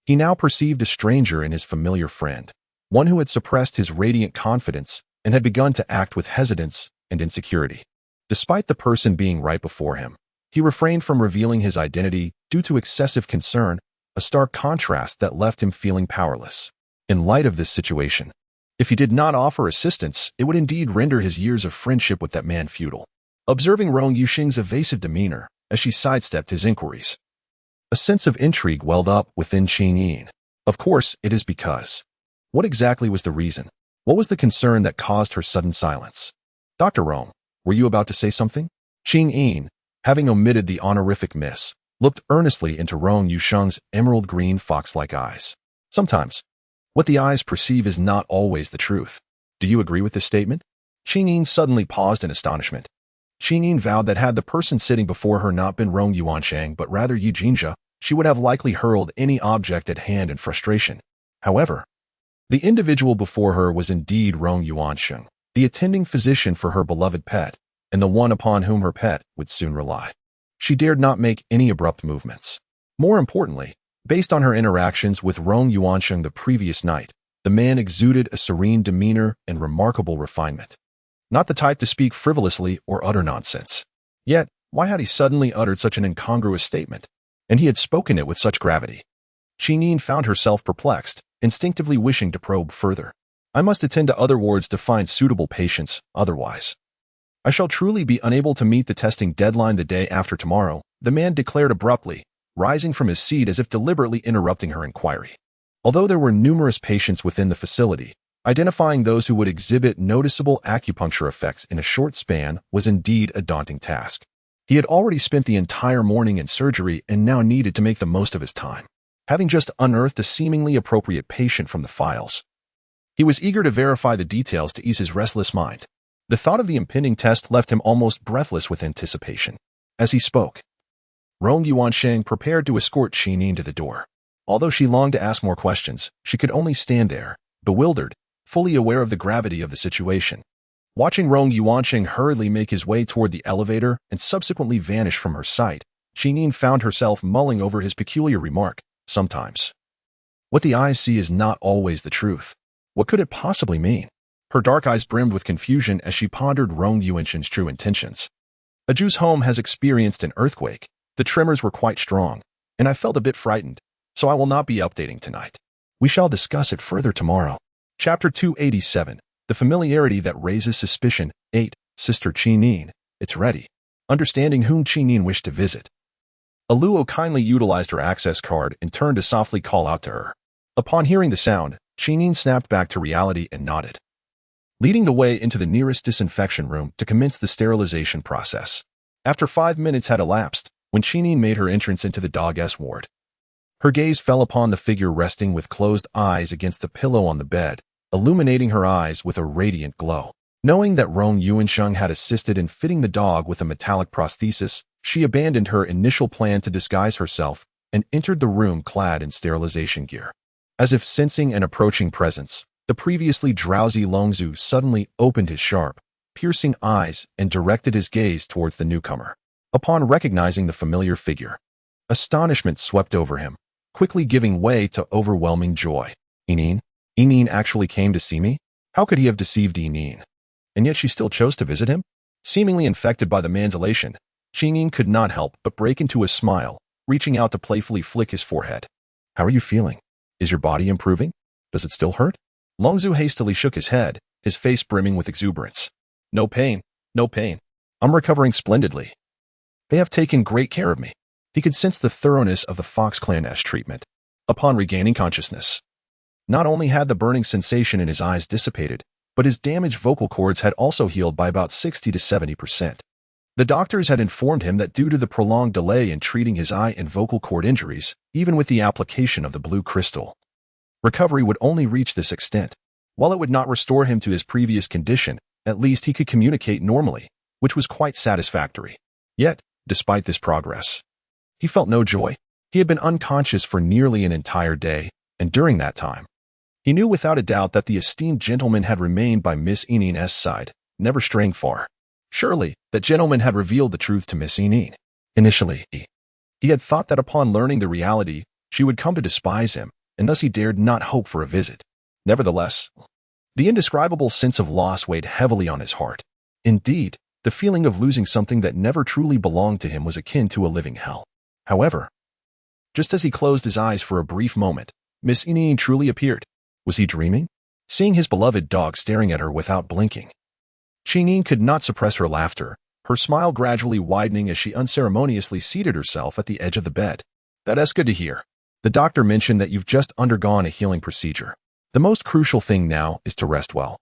he now perceived a stranger in his familiar friend, one who had suppressed his radiant confidence and had begun to act with hesitance and insecurity. Despite the person being right before him, he refrained from revealing his identity due to excessive concern, a stark contrast that left him feeling powerless. In light of this situation, if he did not offer assistance, it would indeed render his years of friendship with that man futile. Observing Rong Yuesheng's evasive demeanor as she sidestepped his inquiries, a sense of intrigue welled up within Qingyin. Of course, it is because. What exactly was the reason? What was the concern that caused her sudden silence? Dr. Rong, were you about to say something? Qingyin, having omitted the honorific miss, looked earnestly into Rong Yuesheng's emerald-green fox-like eyes. Sometimes, what the eyes perceive is not always the truth. Do you agree with this statement? Qingyin suddenly paused in astonishment. Qingyin vowed that had the person sitting before her not been Rong Yuansheng but rather Eugenia, she would have likely hurled any object at hand in frustration. However, the individual before her was indeed Rong Yuansheng, the attending physician for her beloved pet, and the one upon whom her pet would soon rely. She dared not make any abrupt movements. More importantly, based on her interactions with Rong Yuansheng the previous night, the man exuded a serene demeanor and remarkable refinement. Not the type to speak frivolously or utter nonsense. Yet, why had he suddenly uttered such an incongruous statement? And he had spoken it with such gravity. Qingyin found herself perplexed, instinctively wishing to probe further. I must attend to other wards to find suitable patients, otherwise I shall truly be unable to meet the testing deadline the day after tomorrow, the man declared abruptly, rising from his seat as if deliberately interrupting her inquiry. Although there were numerous patients within the facility, identifying those who would exhibit noticeable acupuncture effects in a short span was indeed a daunting task. He had already spent the entire morning in surgery and now needed to make the most of his time. Having just unearthed a seemingly appropriate patient from the files, he was eager to verify the details to ease his restless mind. The thought of the impending test left him almost breathless with anticipation. As he spoke, Rong Yuansheng prepared to escort Qingyin to the door. Although she longed to ask more questions, she could only stand there, bewildered, fully aware of the gravity of the situation. Watching Rong Yuansheng hurriedly make his way toward the elevator and subsequently vanish from her sight, Qingyin found herself mulling over his peculiar remark. Sometimes, what the eyes see is not always the truth. What could it possibly mean? Her dark eyes brimmed with confusion as she pondered Rong Yuansheng's true intentions. Aju's home has experienced an earthquake. The tremors were quite strong, and I felt a bit frightened, so I will not be updating tonight. We shall discuss it further tomorrow. Chapter 287. The Familiarity That Raises Suspicion. 8. Sister Qingyin, it's ready. Understanding whom Qingyin wished to visit, Aluo kindly utilized her access card and turned to softly call out to her. Upon hearing the sound, Qingyin snapped back to reality and nodded, leading the way into the nearest disinfection room to commence the sterilization process. After 5 minutes had elapsed, when Qingyin made her entrance into the dog-s ward, her gaze fell upon the figure resting with closed eyes against the pillow on the bed, illuminating her eyes with a radiant glow. Knowing that Rong Yuansheng had assisted in fitting the dog with a metallic prosthesis, she abandoned her initial plan to disguise herself and entered the room clad in sterilization gear. As if sensing an approaching presence, the previously drowsy Longzhu suddenly opened his sharp, piercing eyes and directed his gaze towards the newcomer. Upon recognizing the familiar figure, astonishment swept over him, quickly giving way to overwhelming joy. Yining? Yining actually came to see me? How could he have deceived Yining? And yet she still chose to visit him? Seemingly infected by the man's elation, Qingyin could not help but break into a smile, reaching out to playfully flick his forehead. How are you feeling? Is your body improving? Does it still hurt? Longzhu hastily shook his head, his face brimming with exuberance. No pain, no pain. I'm recovering splendidly. They have taken great care of me. He could sense the thoroughness of the Fox Clan-esque treatment. Upon regaining consciousness, not only had the burning sensation in his eyes dissipated, but his damaged vocal cords had also healed by about 60 to 70%. The doctors had informed him that due to the prolonged delay in treating his eye and vocal cord injuries, even with the application of the blue crystal, recovery would only reach this extent. While it would not restore him to his previous condition, at least he could communicate normally, which was quite satisfactory. Yet, despite this progress, he felt no joy. He had been unconscious for nearly an entire day, and during that time, he knew without a doubt that the esteemed gentleman had remained by Miss Yining's side, never straying far. Surely, that gentleman had revealed the truth to Miss Yining. Initially, he had thought that upon learning the reality, she would come to despise him, and thus he dared not hope for a visit. Nevertheless, the indescribable sense of loss weighed heavily on his heart. Indeed, the feeling of losing something that never truly belonged to him was akin to a living hell. However, just as he closed his eyes for a brief moment, Miss Yining truly appeared. Was he dreaming? Seeing his beloved dog staring at her without blinking, Qingyin could not suppress her laughter, her smile gradually widening as she unceremoniously seated herself at the edge of the bed. That's good to hear. The doctor mentioned that you've just undergone a healing procedure. The most crucial thing now is to rest well,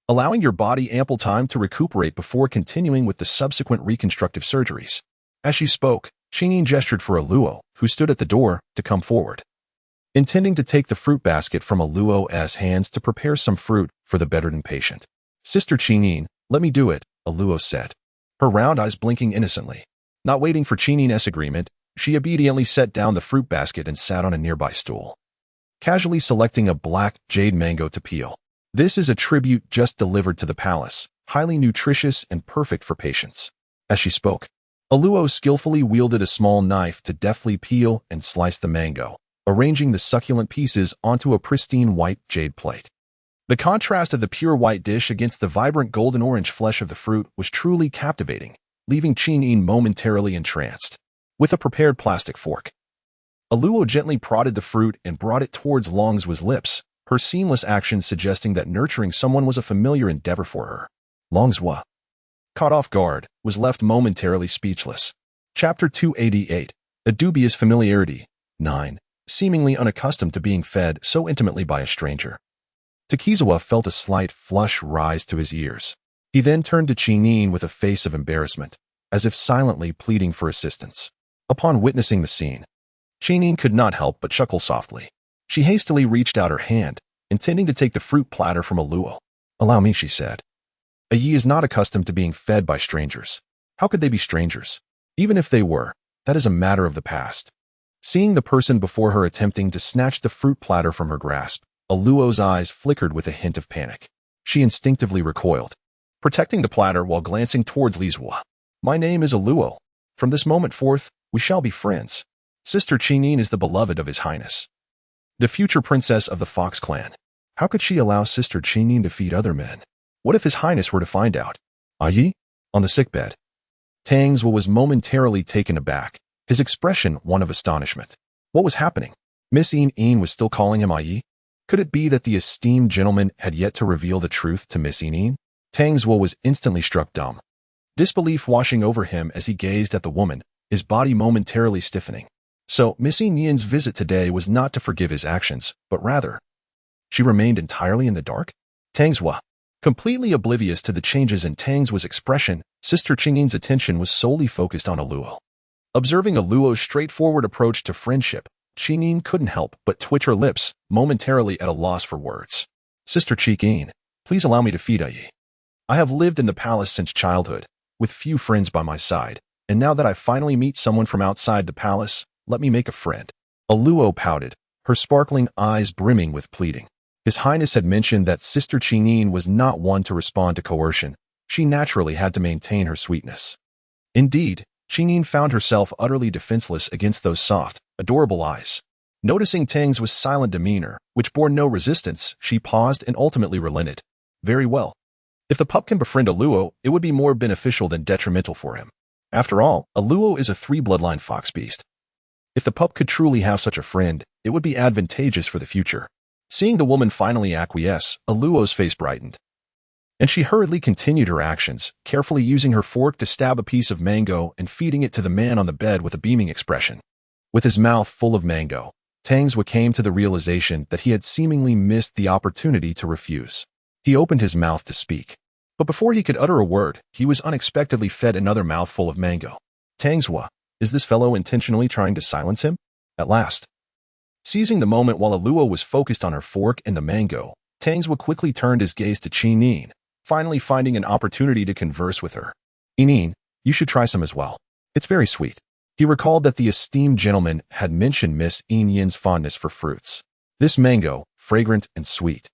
allowing your body ample time to recuperate before continuing with the subsequent reconstructive surgeries. As she spoke, Qingyin gestured for a Luo, who stood at the door, to come forward. Intending to take the fruit basket from a Luo's hands to prepare some fruit for the bedridden patient. Sister Qingyin, let me do it, a Luo said, her round eyes blinking innocently. Not waiting for Qingyin's agreement, she obediently set down the fruit basket and sat on a nearby stool, casually selecting a black jade mango to peel. This is a tribute just delivered to the palace, highly nutritious and perfect for patients. As she spoke, a Luo skillfully wielded a small knife to deftly peel and slice the mango, arranging the succulent pieces onto a pristine white jade plate. The contrast of the pure white dish against the vibrant golden-orange flesh of the fruit was truly captivating, leaving Qingyin momentarily entranced. With a prepared plastic fork, a Luo gently prodded the fruit and brought it towards Longzhu's lips, her seamless action suggesting that nurturing someone was a familiar endeavor for her. Longzhu, caught off guard, was left momentarily speechless. Chapter 288, A Dubious Familiarity. 9. Seemingly unaccustomed to being fed so intimately by a stranger, Takizawa felt a slight flush rise to his ears. He then turned to Qingyin with a face of embarrassment, as if silently pleading for assistance. Upon witnessing the scene, Qingyin could not help but chuckle softly. She hastily reached out her hand, intending to take the fruit platter from a Luo. Allow me, she said. A Yi is not accustomed to being fed by strangers. How could they be strangers? Even if they were, that is a matter of the past. Seeing the person before her attempting to snatch the fruit platter from her grasp, a Luo's eyes flickered with a hint of panic. She instinctively recoiled, protecting the platter while glancing towards Lizhua. My name is a Luo. From this moment forth, we shall be friends. Sister Qingyin is the beloved of His Highness, the future princess of the Fox clan. How could she allow Sister Qingyin to feed other men? What if His Highness were to find out? Ayi? On the sickbed, Tang Zhuo was momentarily taken aback, his expression one of astonishment. What was happening? Miss Yin was still calling him Ayi? Could it be that the esteemed gentleman had yet to reveal the truth to Miss Yin? Tang Zhuo was instantly struck dumb, disbelief washing over him as he gazed at the woman, his body momentarily stiffening. So, Miss Yin's visit today was not to forgive his actions, but rather, she remained entirely in the dark? Tang Zhuo, Completely oblivious to the changes in Tang's expression, Sister Qingyin's attention was solely focused on Aluo. Observing Aluo's straightforward approach to friendship, Qingyin couldn't help but twitch her lips, momentarily at a loss for words. Sister Qingyin, please allow me to feed you. I have lived in the palace since childhood, with few friends by my side, and now that I finally meet someone from outside the palace, let me make a friend. Aluo pouted, her sparkling eyes brimming with pleading. His Highness had mentioned that Sister Qingyin was not one to respond to coercion. She naturally had to maintain her sweetness. Indeed, Qingyin found herself utterly defenseless against those soft, adorable eyes. Noticing Tang's silent demeanor, which bore no resistance, she paused and ultimately relented. Very well. If the pup can befriend Aluo, it would be more beneficial than detrimental for him. After all, Aluo is a three-bloodline fox beast. If the pup could truly have such a friend, it would be advantageous for the future. Seeing the woman finally acquiesce, Aluo's face brightened. And she hurriedly continued her actions, carefully using her fork to stab a piece of mango and feeding it to the man on the bed with a beaming expression. With his mouth full of mango, Tang's came to the realization that he had seemingly missed the opportunity to refuse. He opened his mouth to speak. But before he could utter a word, he was unexpectedly fed another mouthful of mango. Tang's, is this fellow intentionally trying to silence him? At last. Seizing the moment while Aluo was focused on her fork and the mango, Tang's quickly turned his gaze to Qingyin, finally finding an opportunity to converse with her. Qingyin, you should try some as well. It's very sweet. He recalled that the esteemed gentleman had mentioned Miss Yin's fondness for fruits. This mango, fragrant and sweet,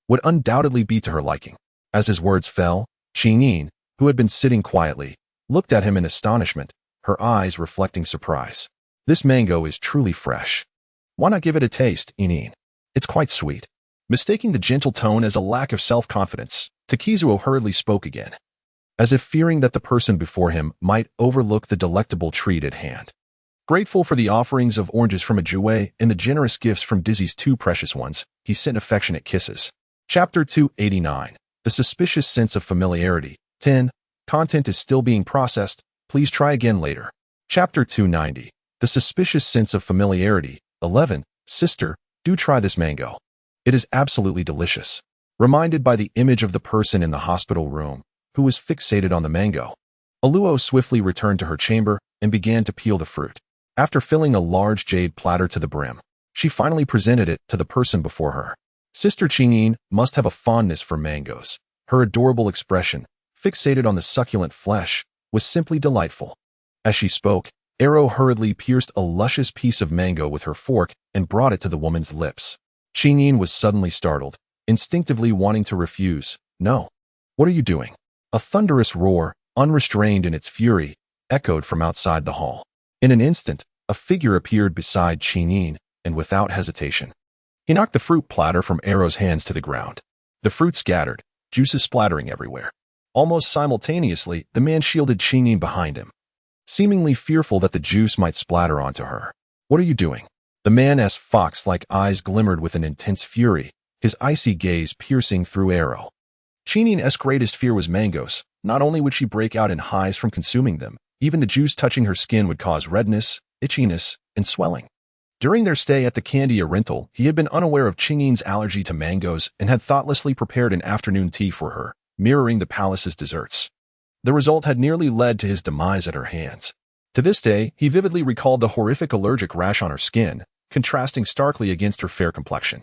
would undoubtedly be to her liking. As his words fell, Qingyin, who had been sitting quietly, looked at him in astonishment, her eyes reflecting surprise. This mango is truly fresh. Why not give it a taste, Qingyin? It's quite sweet. Mistaking the gentle tone as a lack of self-confidence, Takizuo hurriedly spoke again, as if fearing that the person before him might overlook the delectable treat at hand. Grateful for the offerings of oranges from Ajue and the generous gifts from Dizzy's two precious ones, he sent affectionate kisses. Chapter 289. The Suspicious Sense of Familiarity. 10. Content is still being processed. Please try again later. Chapter 290. The Suspicious Sense of Familiarity. 11. Sister, do try this mango. It is absolutely delicious. Reminded by the image of the person in the hospital room, who was fixated on the mango, Aluo swiftly returned to her chamber and began to peel the fruit. After filling a large jade platter to the brim, she finally presented it to the person before her. Sister Qingyin must have a fondness for mangoes. Her adorable expression, fixated on the succulent flesh, was simply delightful. As she spoke, Arrow hurriedly pierced a luscious piece of mango with her fork and brought it to the woman's lips. Qingyin was suddenly startled, instinctively wanting to refuse. No. What are you doing? A thunderous roar, unrestrained in its fury, echoed from outside the hall. In an instant, a figure appeared beside Qingyin, and without hesitation, he knocked the fruit platter from Arrow's hands to the ground. The fruit scattered, juices splattering everywhere. Almost simultaneously, the man shielded Qingyin behind him, seemingly fearful that the juice might splatter onto her. What are you doing? The man's fox-like eyes glimmered with an intense fury, his icy gaze piercing through Arrow. Qingyin's greatest fear was mangoes. Not only would she break out in hives from consuming them, even the juice touching her skin would cause redness, itchiness, and swelling. During their stay at the Candy Rental, he had been unaware of Qingyin's allergy to mangoes and had thoughtlessly prepared an afternoon tea for her, mirroring the palace's desserts. The result had nearly led to his demise at her hands. To this day, he vividly recalled the horrific allergic rash on her skin, contrasting starkly against her fair complexion.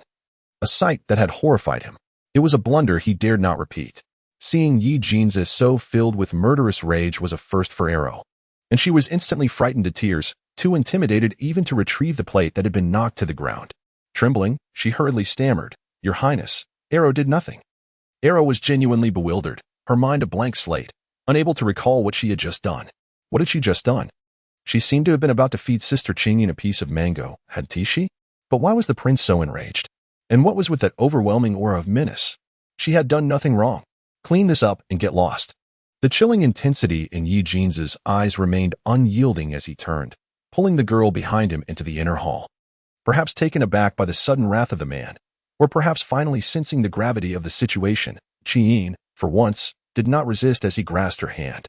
A sight that had horrified him. It was a blunder he dared not repeat. Seeing Yi Jinzi so filled with murderous rage was a first for Arrow, and she was instantly frightened to tears, too intimidated even to retrieve the plate that had been knocked to the ground. Trembling, she hurriedly stammered, "Your Highness, Arrow did nothing." Arrow was genuinely bewildered, her mind a blank slate, unable to recall what she had just done. What had she just done? She seemed to have been about to feed Sister Qingyin a piece of mango, hadn't she? But why was the prince so enraged? And what was with that overwhelming aura of menace? She had done nothing wrong. Clean this up and get lost. The chilling intensity in Yi Jinzi's eyes remained unyielding as he turned, pulling the girl behind him into the inner hall. Perhaps taken aback by the sudden wrath of the man, or perhaps finally sensing the gravity of the situation, Qingyin, for once, did not resist as he grasped her hand.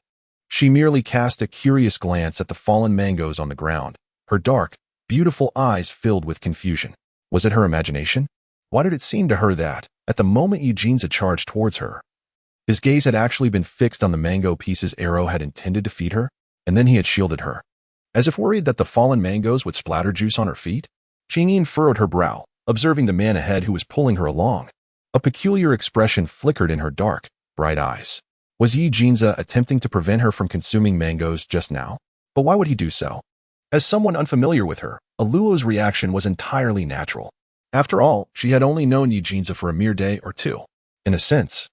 She merely cast a curious glance at the fallen mangoes on the ground, her dark, beautiful eyes filled with confusion. Was it her imagination? Why did it seem to her that, at the moment Yi Jinzi charged towards her, His gaze had actually been fixed on the mango pieces Arrow had intended to feed her, and then he had shielded her. As if worried that the fallen mangoes would splatter juice on her feet, Qingyin furrowed her brow, observing the man ahead who was pulling her along. A peculiar expression flickered in her dark, bright eyes. Was Yi Jinza attempting to prevent her from consuming mangoes just now? But why would he do so? As someone unfamiliar with her, Aluo's reaction was entirely natural. After all, she had only known Yi Jinza for a mere day or two. In a sense,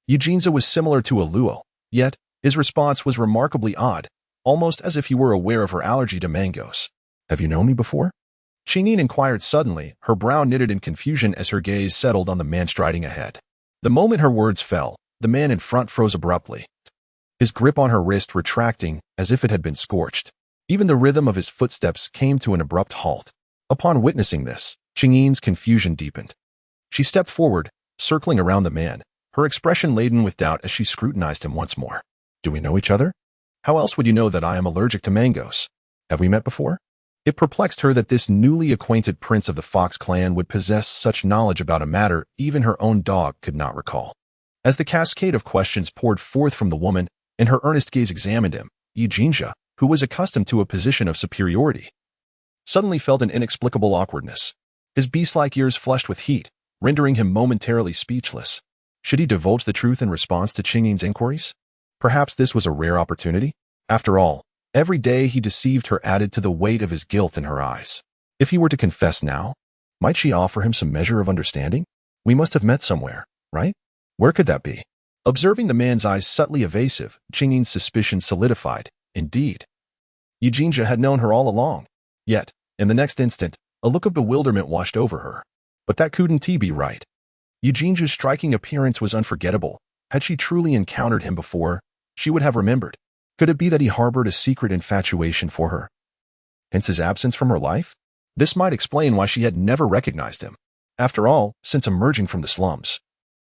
Yi Jinza was similar to Aluo, yet his response was remarkably odd, almost as if he were aware of her allergy to mangoes. Have you known me before? Qingyin inquired suddenly, her brow knitted in confusion as her gaze settled on the man striding ahead. The moment her words fell, the man in front froze abruptly, his grip on her wrist retracting as if it had been scorched. Even the rhythm of his footsteps came to an abrupt halt. Upon witnessing this, Qingyin's confusion deepened. She stepped forward, circling around the man, her expression laden with doubt as she scrutinized him once more. Do we know each other? How else would you know that I am allergic to mangoes? Have we met before? It perplexed her that this newly acquainted prince of the Fox clan would possess such knowledge about a matter even her own dog could not recall. As the cascade of questions poured forth from the woman, and her earnest gaze examined him, Yi Jinja, who was accustomed to a position of superiority, suddenly felt an inexplicable awkwardness. His beast-like ears flushed with heat, rendering him momentarily speechless. Should he divulge the truth in response to Qingyin's inquiries? Perhaps this was a rare opportunity. After all, every day he deceived her added to the weight of his guilt in her eyes. If he were to confess now, might she offer him some measure of understanding? We must have met somewhere, right? Where could that be? Observing the man's eyes subtly evasive, Qingyin's suspicion solidified. Indeed, Yi Jinja had known her all along. Yet, in the next instant, a look of bewilderment washed over her. But that couldn't be right. Yi Jinja's striking appearance was unforgettable. Had she truly encountered him before, she would have remembered. Could it be that he harbored a secret infatuation for her? Hence his absence from her life? This might explain why she had never recognized him. After all, since emerging from the slums,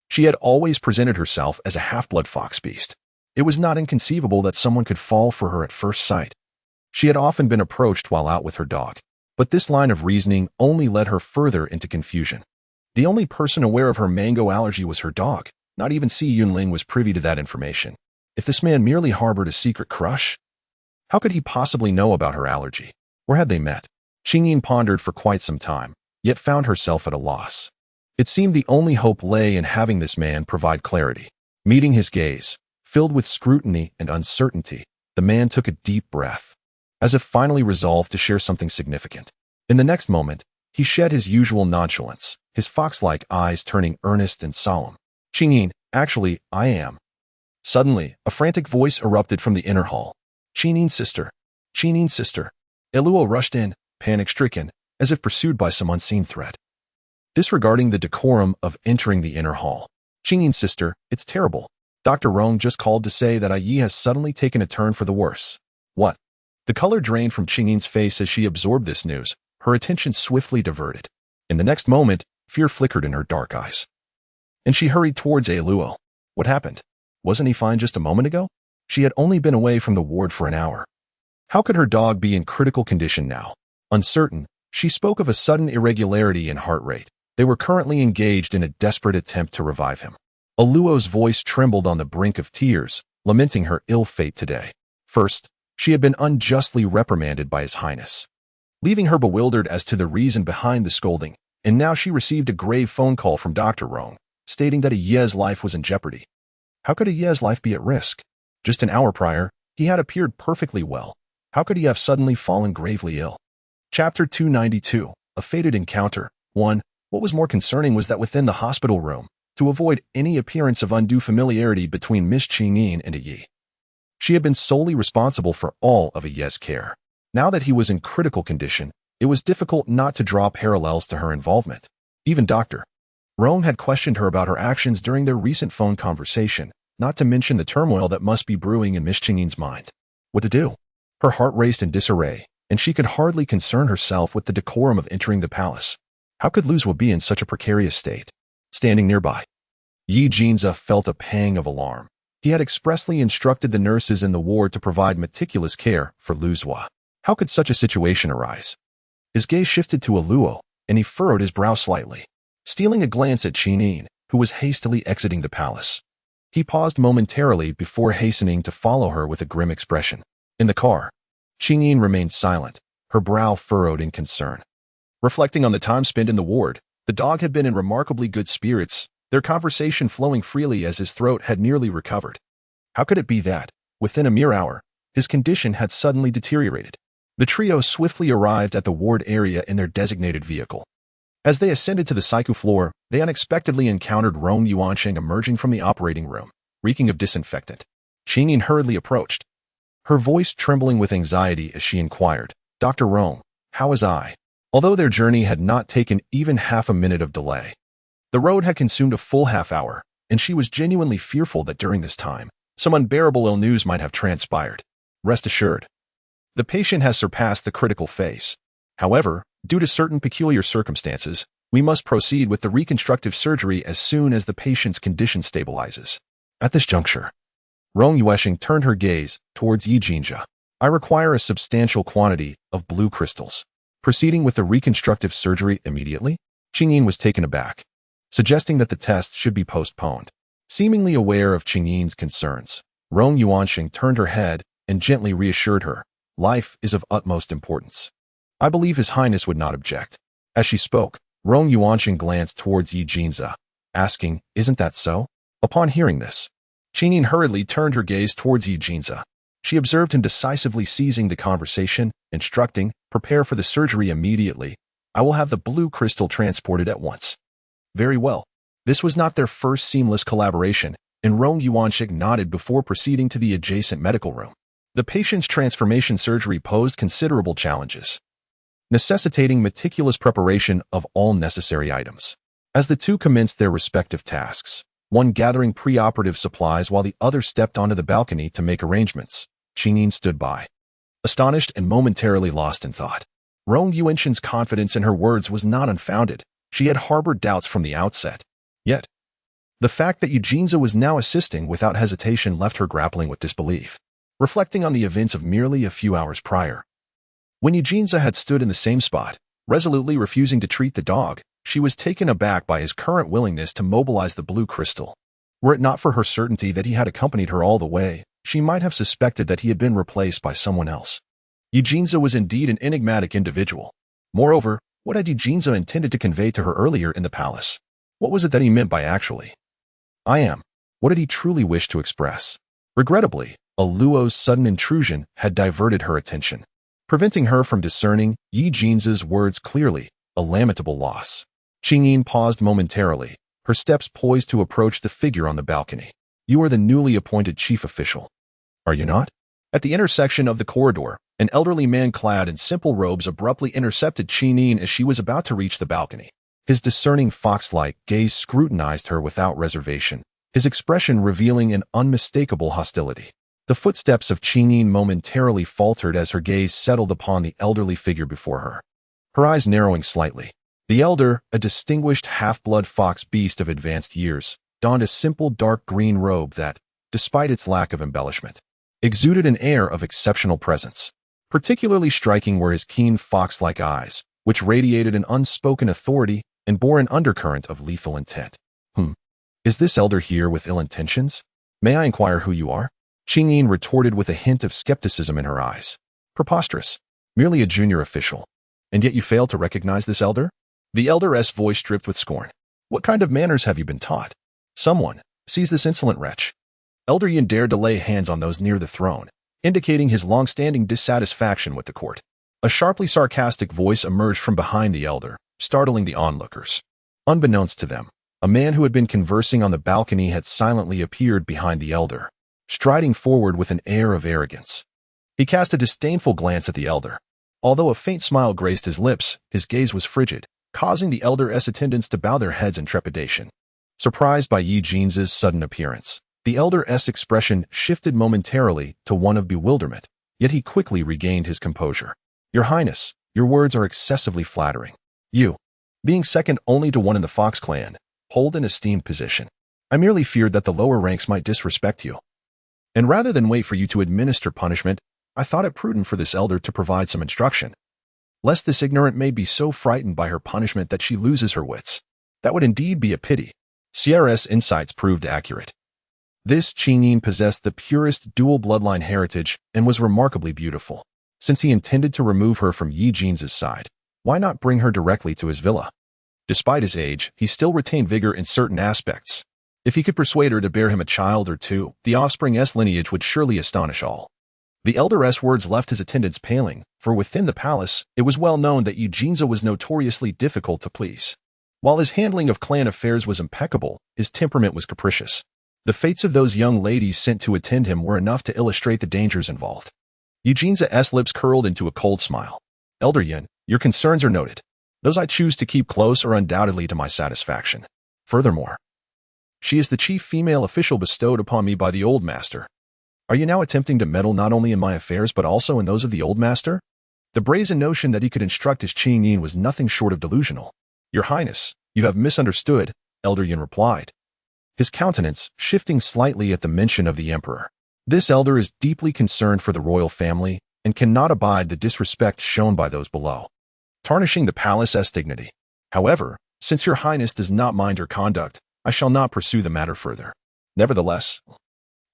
she had always presented herself as a half-blood fox beast. It was not inconceivable that someone could fall for her at first sight. She had often been approached while out with her dog, but this line of reasoning only led her further into confusion. The only person aware of her mango allergy was her dog. Not even Si Yunling was privy to that information. If this man merely harbored a secret crush, how could he possibly know about her allergy? Where had they met? Qingyin pondered for quite some time, yet found herself at a loss. It seemed the only hope lay in having this man provide clarity. Meeting his gaze, filled with scrutiny and uncertainty, the man took a deep breath, as if finally resolved to share something significant. In the next moment, he shed his usual nonchalance, his fox-like eyes turning earnest and solemn. Qingyin, actually, I am. Suddenly, a frantic voice erupted from the inner hall. Qingyin's sister. Qingyin's sister. Eluo rushed in, panic-stricken, as if pursued by some unseen threat. Disregarding the decorum of entering the inner hall. Qingyin's sister, it's terrible. Dr. Rong just called to say that Yi has suddenly taken a turn for the worse. What? The color drained from Qingyin's face as she absorbed this news, her attention swiftly diverted. In the next moment, fear flickered in her dark eyes, and she hurried towards Eluo. What happened? Wasn't he fine just a moment ago? She had only been away from the ward for an hour. How could her dog be in critical condition now? Uncertain, she spoke of a sudden irregularity in heart rate. They were currently engaged in a desperate attempt to revive him. Aluo's voice trembled on the brink of tears, lamenting her ill fate today. First, she had been unjustly reprimanded by His Highness, leaving her bewildered as to the reason behind the scolding, and now she received a grave phone call from Dr. Rong, stating that Ye's life was in jeopardy. How could Ye's life be at risk? Just an hour prior, he had appeared perfectly well. How could he have suddenly fallen gravely ill? Chapter 292, A Fated Encounter. 1. What was more concerning was that within the hospital room, to avoid any appearance of undue familiarity between Miss Qingyin and Yi, she had been solely responsible for all of Ye's care. Now that he was in critical condition, it was difficult not to draw parallels to her involvement. Even Dr. Rong had questioned her about her actions during their recent phone conversation, not to mention the turmoil that must be brewing in Miss Qingyin's mind. What to do? Her heart raced in disarray, and she could hardly concern herself with the decorum of entering the palace. How could Luzwa be in such a precarious state? Standing nearby, Yi Jinza felt a pang of alarm. He had expressly instructed the nurses in the ward to provide meticulous care for Luzwa. How could such a situation arise? His gaze shifted to Aluo, and he furrowed his brow slightly, stealing a glance at Qinyin, who was hastily exiting the palace. He paused momentarily before hastening to follow her with a grim expression. In the car, Qingyin remained silent, her brow furrowed in concern. Reflecting on the time spent in the ward, the dog had been in remarkably good spirits, their conversation flowing freely as his throat had nearly recovered. How could it be that, within a mere hour, his condition had suddenly deteriorated? The trio swiftly arrived at the ward area in their designated vehicle. As they ascended to the psycho floor, they unexpectedly encountered Rong Yuanqing emerging from the operating room, reeking of disinfectant. Qingyin hurriedly approached, her voice trembling with anxiety as she inquired, "Dr. Rong, how is I?" Although their journey had not taken even half a minute of delay, the road had consumed a full half hour, and she was genuinely fearful that during this time, some unbearable ill news might have transpired. Rest assured, the patient has surpassed the critical phase. However, due to certain peculiar circumstances, we must proceed with the reconstructive surgery as soon as the patient's condition stabilizes. At this juncture, Rong Yuanqing turned her gaze towards Yi Jinzha. "I require a substantial quantity of blue crystals. Proceeding with the reconstructive surgery immediately?" Qingyin was taken aback, suggesting that the test should be postponed. Seemingly aware of Qingyin's concerns, Rong Yuanqing turned her head and gently reassured her, "Life is of utmost importance. I believe His Highness would not object." As she spoke, Rong Yuanqing glanced towards Yi Jinzha, asking, "Isn't that so?" Upon hearing this, Qingyin hurriedly turned her gaze towards Yi Jinzha. She observed him decisively seizing the conversation, instructing, "Prepare for the surgery immediately. I will have the blue crystal transported at once." Very well. This was not their first seamless collaboration, and Rong Yuanqing nodded before proceeding to the adjacent medical room. The patient's transformation surgery posed considerable challenges, necessitating meticulous preparation of all necessary items. As the two commenced their respective tasks, one gathering preoperative supplies while the other stepped onto the balcony to make arrangements, Qingyin stood by, astonished and momentarily lost in thought. Rong Yuanqing's confidence in her words was not unfounded. She had harbored doubts from the outset. Yet, the fact that Yi Jinzha was now assisting without hesitation left her grappling with disbelief. Reflecting on the events of merely a few hours prior, when Yi Jinzha had stood in the same spot, resolutely refusing to treat the dog, she was taken aback by his current willingness to mobilize the blue crystal. Were it not for her certainty that he had accompanied her all the way, she might have suspected that he had been replaced by someone else. Yi Jinzha was indeed an enigmatic individual. Moreover, what had Yi Jinzha intended to convey to her earlier in the palace? What was it that he meant by "actually I am"? What did he truly wish to express? Regrettably, Luo's sudden intrusion had diverted her attention, preventing her from discerning Yi Jinzha's words clearly, a lamentable loss. Qingyin paused momentarily, her steps poised to approach the figure on the balcony. "You are the newly appointed chief official, are you not?" At the intersection of the corridor, an elderly man clad in simple robes abruptly intercepted Qingyin as she was about to reach the balcony. His discerning fox-like gaze scrutinized her without reservation, his expression revealing an unmistakable hostility. The footsteps of Qingyin momentarily faltered as her gaze settled upon the elderly figure before her, her eyes narrowing slightly. The elder, a distinguished half-blood fox beast of advanced years, donned a simple dark green robe that, despite its lack of embellishment, exuded an air of exceptional presence. Particularly striking were his keen fox-like eyes, which radiated an unspoken authority and bore an undercurrent of lethal intent. Is this elder here with ill intentions? May I inquire who you are?" Qingyin retorted with a hint of skepticism in her eyes. "Preposterous. Merely a junior official. And yet you fail to recognize this elder?" The elder's voice dripped with scorn. "What kind of manners have you been taught? Someone, seize this insolent wretch." Elder Yin dared to lay hands on those near the throne, indicating his long-standing dissatisfaction with the court. A sharply sarcastic voice emerged from behind the elder, startling the onlookers. Unbeknownst to them, a man who had been conversing on the balcony had silently appeared behind the elder, striding forward with an air of arrogance. He cast a disdainful glance at the elder. Although a faint smile graced his lips, his gaze was frigid, causing the elder's attendants to bow their heads in trepidation. Surprised by Yi Jinzha's sudden appearance, the elder's expression shifted momentarily to one of bewilderment, yet he quickly regained his composure. "Your Highness, your words are excessively flattering. You, being second only to one in the Fox clan, hold an esteemed position. I merely feared that the lower ranks might disrespect you. And rather than wait for you to administer punishment, I thought it prudent for this elder to provide some instruction, lest this ignorant maid be so frightened by her punishment that she loses her wits. That would indeed be a pity." Sierra's insights proved accurate. This Qingyin possessed the purest dual bloodline heritage and was remarkably beautiful. Since he intended to remove her from Yi Jin's side, why not bring her directly to his villa? Despite his age, he still retained vigor in certain aspects. If he could persuade her to bear him a child or two, the offspring's lineage would surely astonish all. The elder's words left his attendants paling, for within the palace, it was well known that Yi Jinza was notoriously difficult to please. While his handling of clan affairs was impeccable, his temperament was capricious. The fates of those young ladies sent to attend him were enough to illustrate the dangers involved. Yi Jinza's lips curled into a cold smile. Elder Yin, your concerns are noted. Those I choose to keep close are undoubtedly to my satisfaction. Furthermore, she is the chief female official bestowed upon me by the old master. Are you now attempting to meddle not only in my affairs but also in those of the old master? The brazen notion that he could instruct his Qingyin was nothing short of delusional. Your Highness, you have misunderstood, Elder Yin replied, his countenance shifting slightly at the mention of the emperor. This elder is deeply concerned for the royal family and cannot abide the disrespect shown by those below, tarnishing the palace's dignity. However, since your Highness does not mind her conduct, I shall not pursue the matter further. Nevertheless,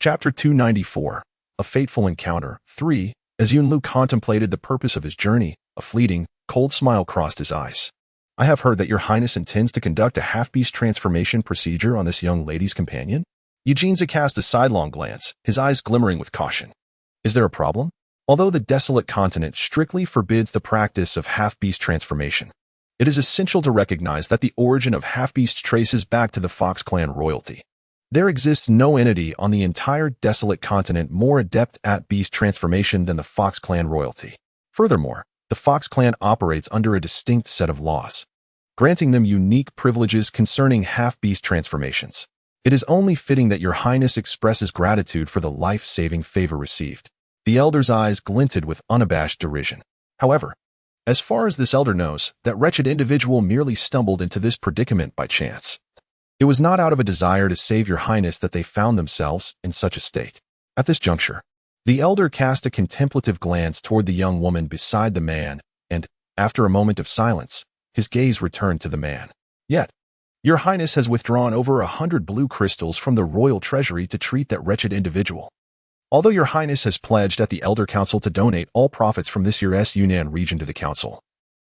Chapter 294, A Fateful Encounter, 3. As Yunlu contemplated the purpose of his journey, a fleeting, cold smile crossed his eyes. I have heard that your Highness intends to conduct a half-beast transformation procedure on this young lady's companion? Yi Jinza cast a sidelong glance, his eyes glimmering with caution. Is there a problem? Although the desolate continent strictly forbids the practice of half-beast transformation, it is essential to recognize that the origin of half-beasts traces back to the Fox clan royalty. There exists no entity on the entire desolate continent more adept at beast transformation than the Fox clan royalty. Furthermore, the Fox clan operates under a distinct set of laws, granting them unique privileges concerning half-beast transformations. It is only fitting that your Highness expresses gratitude for the life-saving favor received. The elder's eyes glinted with unabashed derision. However, as far as this elder knows, that wretched individual merely stumbled into this predicament by chance. It was not out of a desire to save your Highness that they found themselves in such a state. At this juncture, the elder cast a contemplative glance toward the young woman beside the man, and, after a moment of silence, his gaze returned to the man. Yet, your Highness has withdrawn over 100 blue crystals from the royal treasury to treat that wretched individual. Although your Highness has pledged at the Elder Council to donate all profits from this year's Yunnan region to the Council,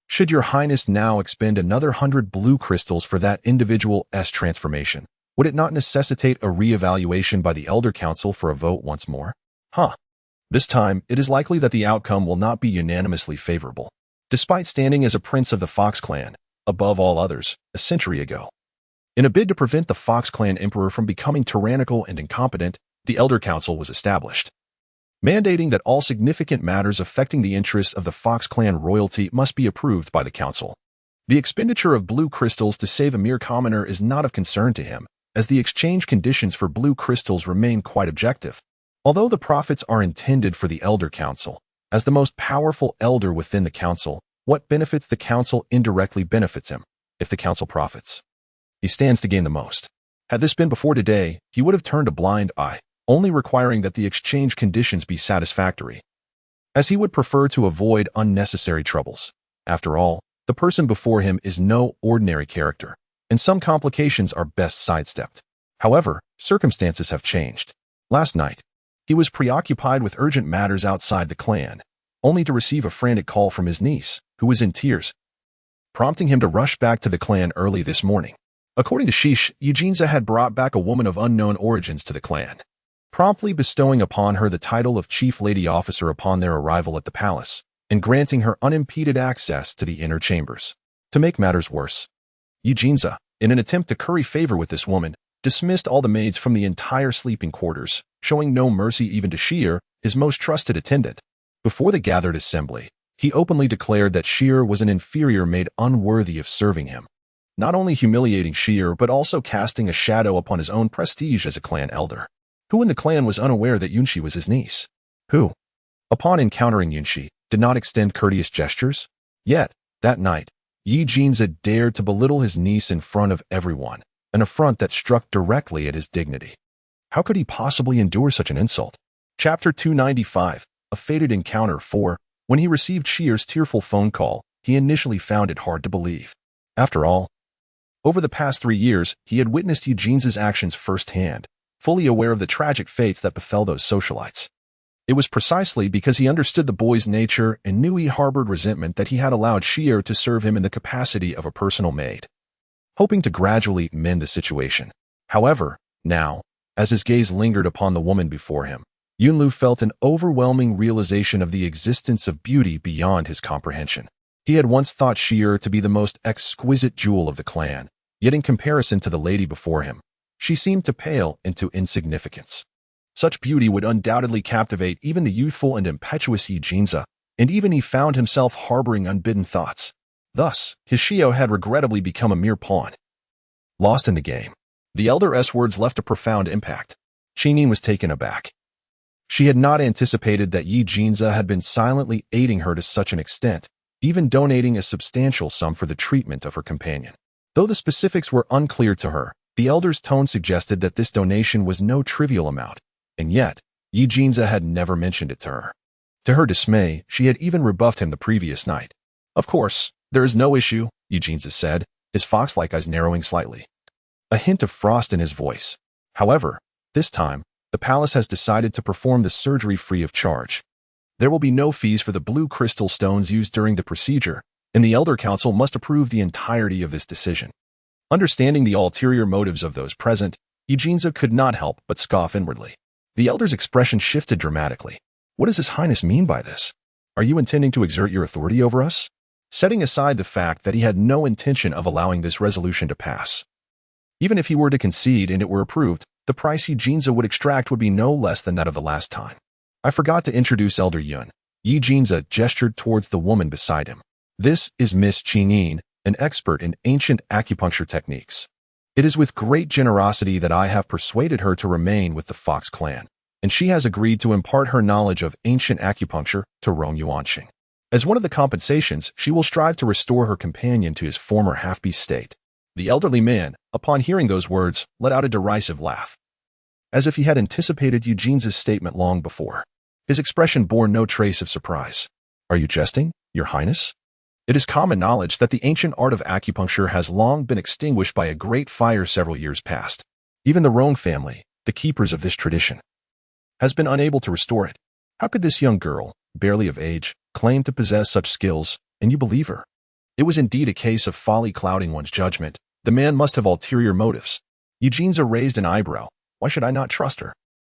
should your Highness now expend another 100 blue crystals for that individual's transformation, would it not necessitate a re-evaluation by the Elder Council for a vote once more? This time, it is likely that the outcome will not be unanimously favorable. Despite standing as a prince of the Fox clan, above all others, a century ago. In a bid to prevent the Fox clan emperor from becoming tyrannical and incompetent, the Elder Council was established, mandating that all significant matters affecting the interests of the Fox clan royalty must be approved by the council. The expenditure of blue crystals to save a mere commoner is not of concern to him, as the exchange conditions for blue crystals remain quite objective. Although the profits are intended for the Elder Council, as the most powerful elder within the council, what benefits the council indirectly benefits him. If the council profits, he stands to gain the most. Had this been before today, he would have turned a blind eye, only requiring that the exchange conditions be satisfactory, as he would prefer to avoid unnecessary troubles. After all, the person before him is no ordinary character, and some complications are best sidestepped. However, circumstances have changed. Last night, he was preoccupied with urgent matters outside the clan, only to receive a frantic call from his niece, who was in tears, prompting him to rush back to the clan early this morning. According to Shish, Yi Jinza had brought back a woman of unknown origins to the clan, promptly bestowing upon her the title of Chief Lady Officer upon their arrival at the palace, and granting her unimpeded access to the inner chambers. To make matters worse, Yi Jinza, in an attempt to curry favor with this woman, dismissed all the maids from the entire sleeping quarters, showing no mercy even to Sheer, his most trusted attendant. Before the gathered assembly, he openly declared that Sheer was an inferior maid unworthy of serving him, not only humiliating Sheer but also casting a shadow upon his own prestige as a clan elder. Who in the clan was unaware that Yunshi was his niece? Who, upon encountering Yunshi, did not extend courteous gestures? Yet, that night, Yi Jinza dared to belittle his niece in front of everyone, an affront that struck directly at his dignity. How could he possibly endure such an insult? Chapter 295, A Fated Encounter 4. When he received Sheer's tearful phone call, he initially found it hard to believe. After all, over the past 3 years, he had witnessed Yi Jinza's actions firsthand, fully aware of the tragic fates that befell those socialites. It was precisely because he understood the boy's nature and knew he harbored resentment that he had allowed Xier to serve him in the capacity of a personal maid, hoping to gradually mend the situation. However, now, as his gaze lingered upon the woman before him, Yunlu felt an overwhelming realization of the existence of beauty beyond his comprehension. He had once thought Xier to be the most exquisite jewel of the clan, yet in comparison to the lady before him, she seemed to pale into insignificance. Such beauty would undoubtedly captivate even the youthful and impetuous Yi Jinza, and even he found himself harboring unbidden thoughts. Thus, his Xiao had regrettably become a mere pawn, lost in the game. The elder's words left a profound impact. Qingyin was taken aback. She had not anticipated that Yi Jinza had been silently aiding her to such an extent, even donating a substantial sum for the treatment of her companion. Though the specifics were unclear to her, the elder's tone suggested that this donation was no trivial amount, and yet, Yi Jinza had never mentioned it to her. To her dismay, she had even rebuffed him the previous night. "Of course, there is no issue," Yi Jinza said, his fox-like eyes narrowing slightly, a hint of frost in his voice. "However, this time, the palace has decided to perform the surgery free of charge. There will be no fees for the blue crystal stones used during the procedure, and the Elder Council must approve the entirety of this decision." Understanding the ulterior motives of those present, Yi Jinza could not help but scoff inwardly. The elder's expression shifted dramatically. "What does His Highness mean by this? Are you intending to exert your authority over us?" Setting aside the fact that he had no intention of allowing this resolution to pass. Even if he were to concede and it were approved, the price Yi Jinza would extract would be no less than that of the last time. "I forgot to introduce Elder Yun." Yi Jinza gestured towards the woman beside him. "This is Miss Qingyin, an expert in ancient acupuncture techniques. It is with great generosity that I have persuaded her to remain with the Fox clan, and she has agreed to impart her knowledge of ancient acupuncture to Rong Yuanxing. As one of the compensations, she will strive to restore her companion to his former half-beast state." The elderly man, upon hearing those words, let out a derisive laugh, as if he had anticipated Yi Jinza's statement long before. His expression bore no trace of surprise. "Are you jesting, Your Highness? It is common knowledge that the ancient art of acupuncture has long been extinguished by a great fire several years past. Even the Rong family, the keepers of this tradition, has been unable to restore it. How could this young girl, barely of age, claim to possess such skills, and you believe her?" It was indeed a case of folly clouding one's judgment. The man must have ulterior motives. Yi Jinza raised an eyebrow. "Why should I not trust her?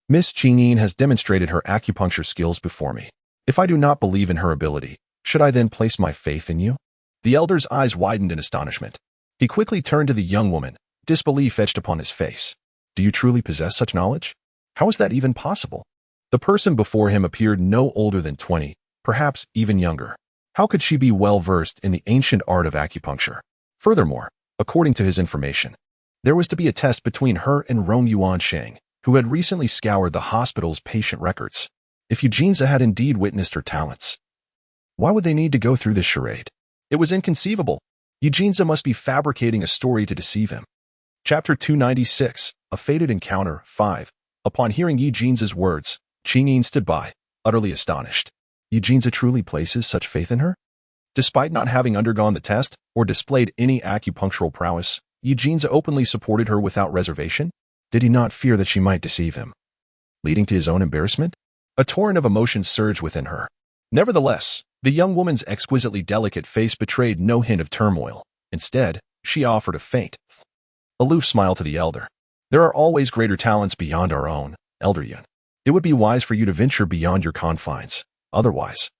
Miss Qingyin has demonstrated her acupuncture skills before me. If I do not believe in her ability, should I then place my faith in you?" The elder's eyes widened in astonishment. He quickly turned to the young woman, disbelief etched upon his face. "Do you truly possess such knowledge? How is that even possible?" The person before him appeared no older than 20, perhaps even younger. How could she be well-versed in the ancient art of acupuncture? Furthermore, according to his information, there was to be a test between her and Rong Yuanxing, who had recently scoured the hospital's patient records. If Yi Jinza had indeed witnessed her talents, why would they need to go through this charade? It was inconceivable. Yi Jinza must be fabricating a story to deceive him. Chapter 296, A Fated Encounter, 5. Upon hearing Yi Jinza's words, Qingyin stood by, utterly astonished. Yi Jinza truly places such faith in her? Despite not having undergone the test or displayed any acupunctural prowess, Yi Jinza openly supported her without reservation. Did he not fear that she might deceive him, leading to his own embarrassment? A torrent of emotions surged within her. Nevertheless, the young woman's exquisitely delicate face betrayed no hint of turmoil. Instead, she offered a faint, aloof smile to the elder. "There are always greater talents beyond our own, Elder Yun. It would be wise for you to venture beyond your confines. Otherwise,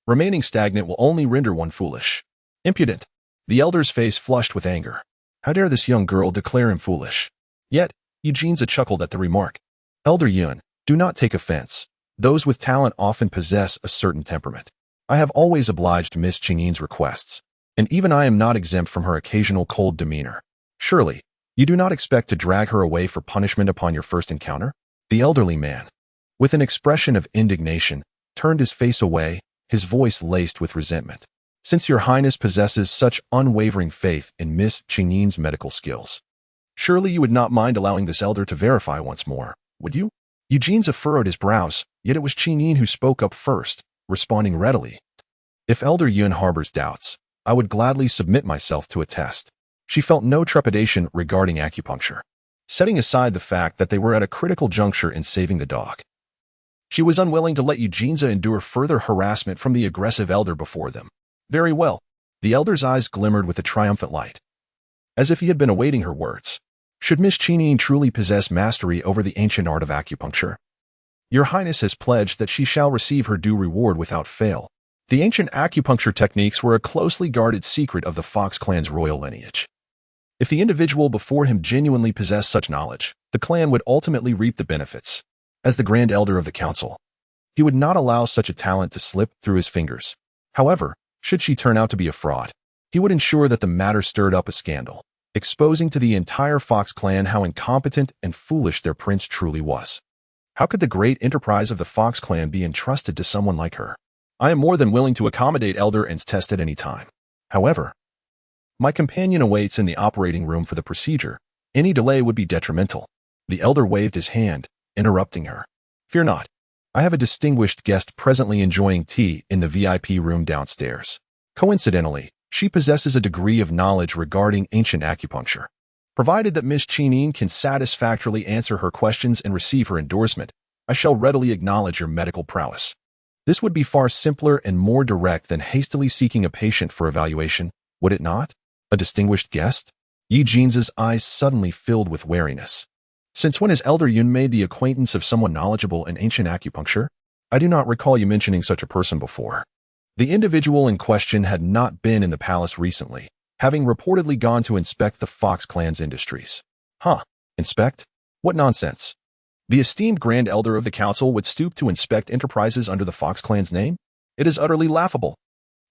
remaining stagnant will only render one foolish." "Impudent." The elder's face flushed with anger. How dare this young girl declare him foolish? Yet, Yi Jinza chuckled at the remark. "Elder Yun, do not take offense. Those with talent often possess a certain temperament. I have always obliged Miss Qingyin's requests, and even I am not exempt from her occasional cold demeanor. Surely, you do not expect to drag her away for punishment upon your first encounter?" The elderly man, with an expression of indignation, turned his face away, his voice laced with resentment. "Since your highness possesses such unwavering faith in Miss Qingyin's medical skills, surely you would not mind allowing this elder to verify once more, would you?" Yi Jinza furrowed his brows, yet it was Qingyin who spoke up first, responding readily. "If Elder Yun harbors doubts, I would gladly submit myself to a test." She felt no trepidation regarding acupuncture. setting aside the fact that they were at a critical juncture in saving the dog. She was unwilling to let Eugenia endure further harassment from the aggressive elder before them. Very well. The elder's eyes glimmered with a triumphant light, as if he had been awaiting her words. Should Miss Chenine truly possess mastery over the ancient art of acupuncture? Your Highness has pledged that she shall receive her due reward without fail. The ancient acupuncture techniques were a closely guarded secret of the Fox clan's royal lineage. If the individual before him genuinely possessed such knowledge, the clan would ultimately reap the benefits. As the Grand Elder of the Council, he would not allow such a talent to slip through his fingers. However, should she turn out to be a fraud, he would ensure that the matter stirred up a scandal, exposing to the entire Fox clan how incompetent and foolish their prince truly was. How could the great enterprise of the Fox clan be entrusted to someone like her? I am more than willing to accommodate Elder N's test at any time. However, my companion awaits in the operating room for the procedure. Any delay would be detrimental. The elder waved his hand, interrupting her. Fear not. I have a distinguished guest presently enjoying tea in the VIP room downstairs. Coincidentally, she possesses a degree of knowledge regarding ancient acupuncture. Provided that Miss Chenine can satisfactorily answer her questions and receive her endorsement, I shall readily acknowledge your medical prowess. This would be far simpler and more direct than hastily seeking a patient for evaluation, would it not? A distinguished guest? Eugene's eyes suddenly filled with wariness. Since when has Elder Yun made the acquaintance of someone knowledgeable in ancient acupuncture? I do not recall you mentioning such a person before. The individual in question had not been in the palace recently, having reportedly gone to inspect the Fox clan's industries. Huh? Inspect? What nonsense. The esteemed Grand Elder of the Council would stoop to inspect enterprises under the Fox clan's name? It is utterly laughable.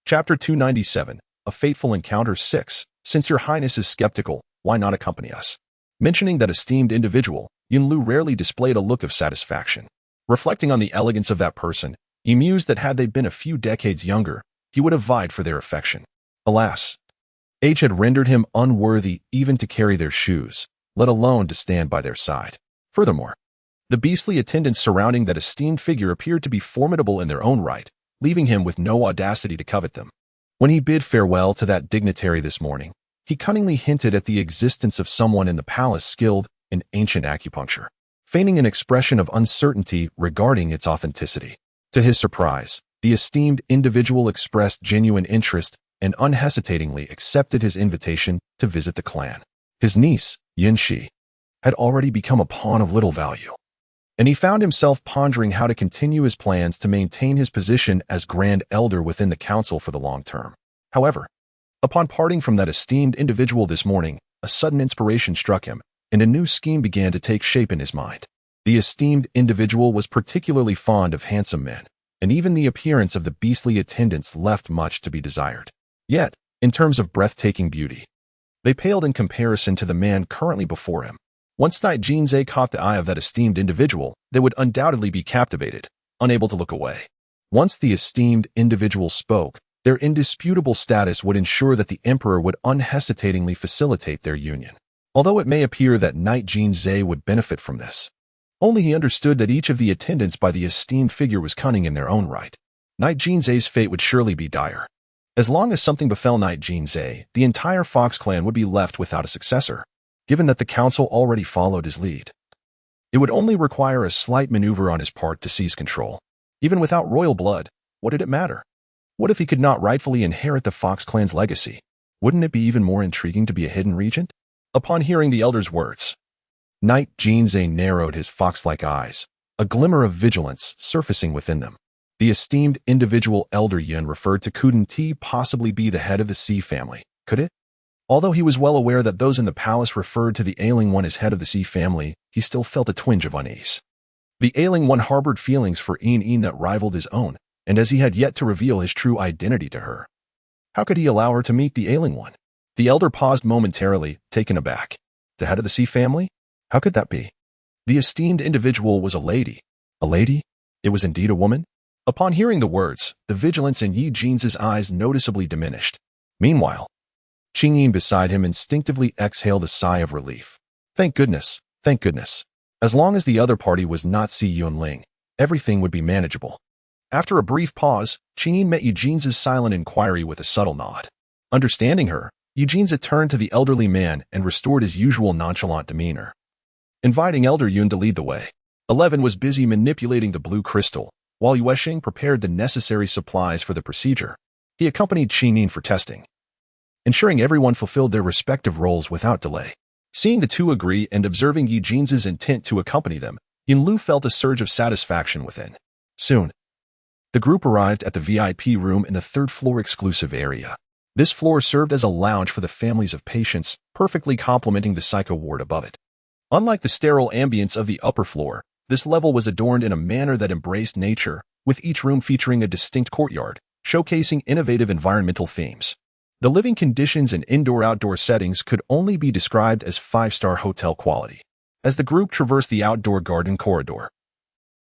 Chapter 297, A Fateful Encounter 6. Since your Highness is skeptical, why not accompany us? Mentioning that esteemed individual, Yunlu rarely displayed a look of satisfaction. Reflecting on the elegance of that person, he mused that had they been a few decades younger, he would have vied for their affection. Alas, age had rendered him unworthy even to carry their shoes, let alone to stand by their side. Furthermore, the beastly attendants surrounding that esteemed figure appeared to be formidable in their own right, leaving him with no audacity to covet them. When he bid farewell to that dignitary this morning, he cunningly hinted at the existence of someone in the palace skilled in ancient acupuncture, feigning an expression of uncertainty regarding its authenticity. To his surprise, the esteemed individual expressed genuine interest and unhesitatingly accepted his invitation to visit the clan. His niece, Yin Shi, had already become a pawn of little value, and he found himself pondering how to continue his plans to maintain his position as Grand Elder within the council for the long term. However, upon parting from that esteemed individual this morning, a sudden inspiration struck him, and a new scheme began to take shape in his mind. The esteemed individual was particularly fond of handsome men, and even the appearance of the beastly attendants left much to be desired. Yet, in terms of breathtaking beauty, they paled in comparison to the man currently before him. Once Knight Jinze caught the eye of that esteemed individual, they would undoubtedly be captivated, unable to look away. Once the esteemed individual spoke, their indisputable status would ensure that the emperor would unhesitatingly facilitate their union. Although it may appear that Knight Jinze would benefit from this, only he understood that each of the attendants by the esteemed figure was cunning in their own right. Knight Jinze's fate would surely be dire. As long as something befell Knight Jinze, the entire Fox clan would be left without a successor, given that the council already followed his lead. It would only require a slight maneuver on his part to seize control. Even without royal blood, what did it matter? What if he could not rightfully inherit the Fox clan's legacy? Wouldn't it be even more intriguing to be a hidden regent? Upon hearing the elder's words, Knight Jinze narrowed his fox-like eyes, a glimmer of vigilance surfacing within them. The esteemed individual Elder Yun referred to couldn't he possibly be the head of the Sea family, could it? Although he was well aware that those in the palace referred to the ailing one as head of the Sea family, he still felt a twinge of unease. The ailing one harbored feelings for Een that rivaled his own, and as he had yet to reveal his true identity to her, how could he allow her to meet the ailing one? The elder paused momentarily, taken aback. The head of the Sea family? How could that be? The esteemed individual was a lady. A lady? It was indeed a woman? Upon hearing the words, the vigilance in Eugene's eyes noticeably diminished. Meanwhile, Qingyin beside him instinctively exhaled a sigh of relief. Thank goodness, thank goodness. As long as the other party was not Si Yunling, everything would be manageable. After a brief pause, Qingyin met Eugene's silent inquiry with a subtle nod. Understanding her, Eugene turned to the elderly man and restored his usual nonchalant demeanor. inviting Elder Yun to lead the way. 11 was busy manipulating the blue crystal, while Yuesheng prepared the necessary supplies for the procedure. He accompanied Qingyin for testing, ensuring everyone fulfilled their respective roles without delay. Seeing the two agree and observing Yi Jin's intent to accompany them, Yunlu felt a surge of satisfaction within. Soon, the group arrived at the VIP room in the third-floor exclusive area. This floor served as a lounge for the families of patients, perfectly complementing the psycho ward above it. Unlike the sterile ambience of the upper floor, this level was adorned in a manner that embraced nature, with each room featuring a distinct courtyard, showcasing innovative environmental themes. The living conditions and indoor-outdoor settings could only be described as five-star hotel quality. As the group traversed the outdoor garden corridor,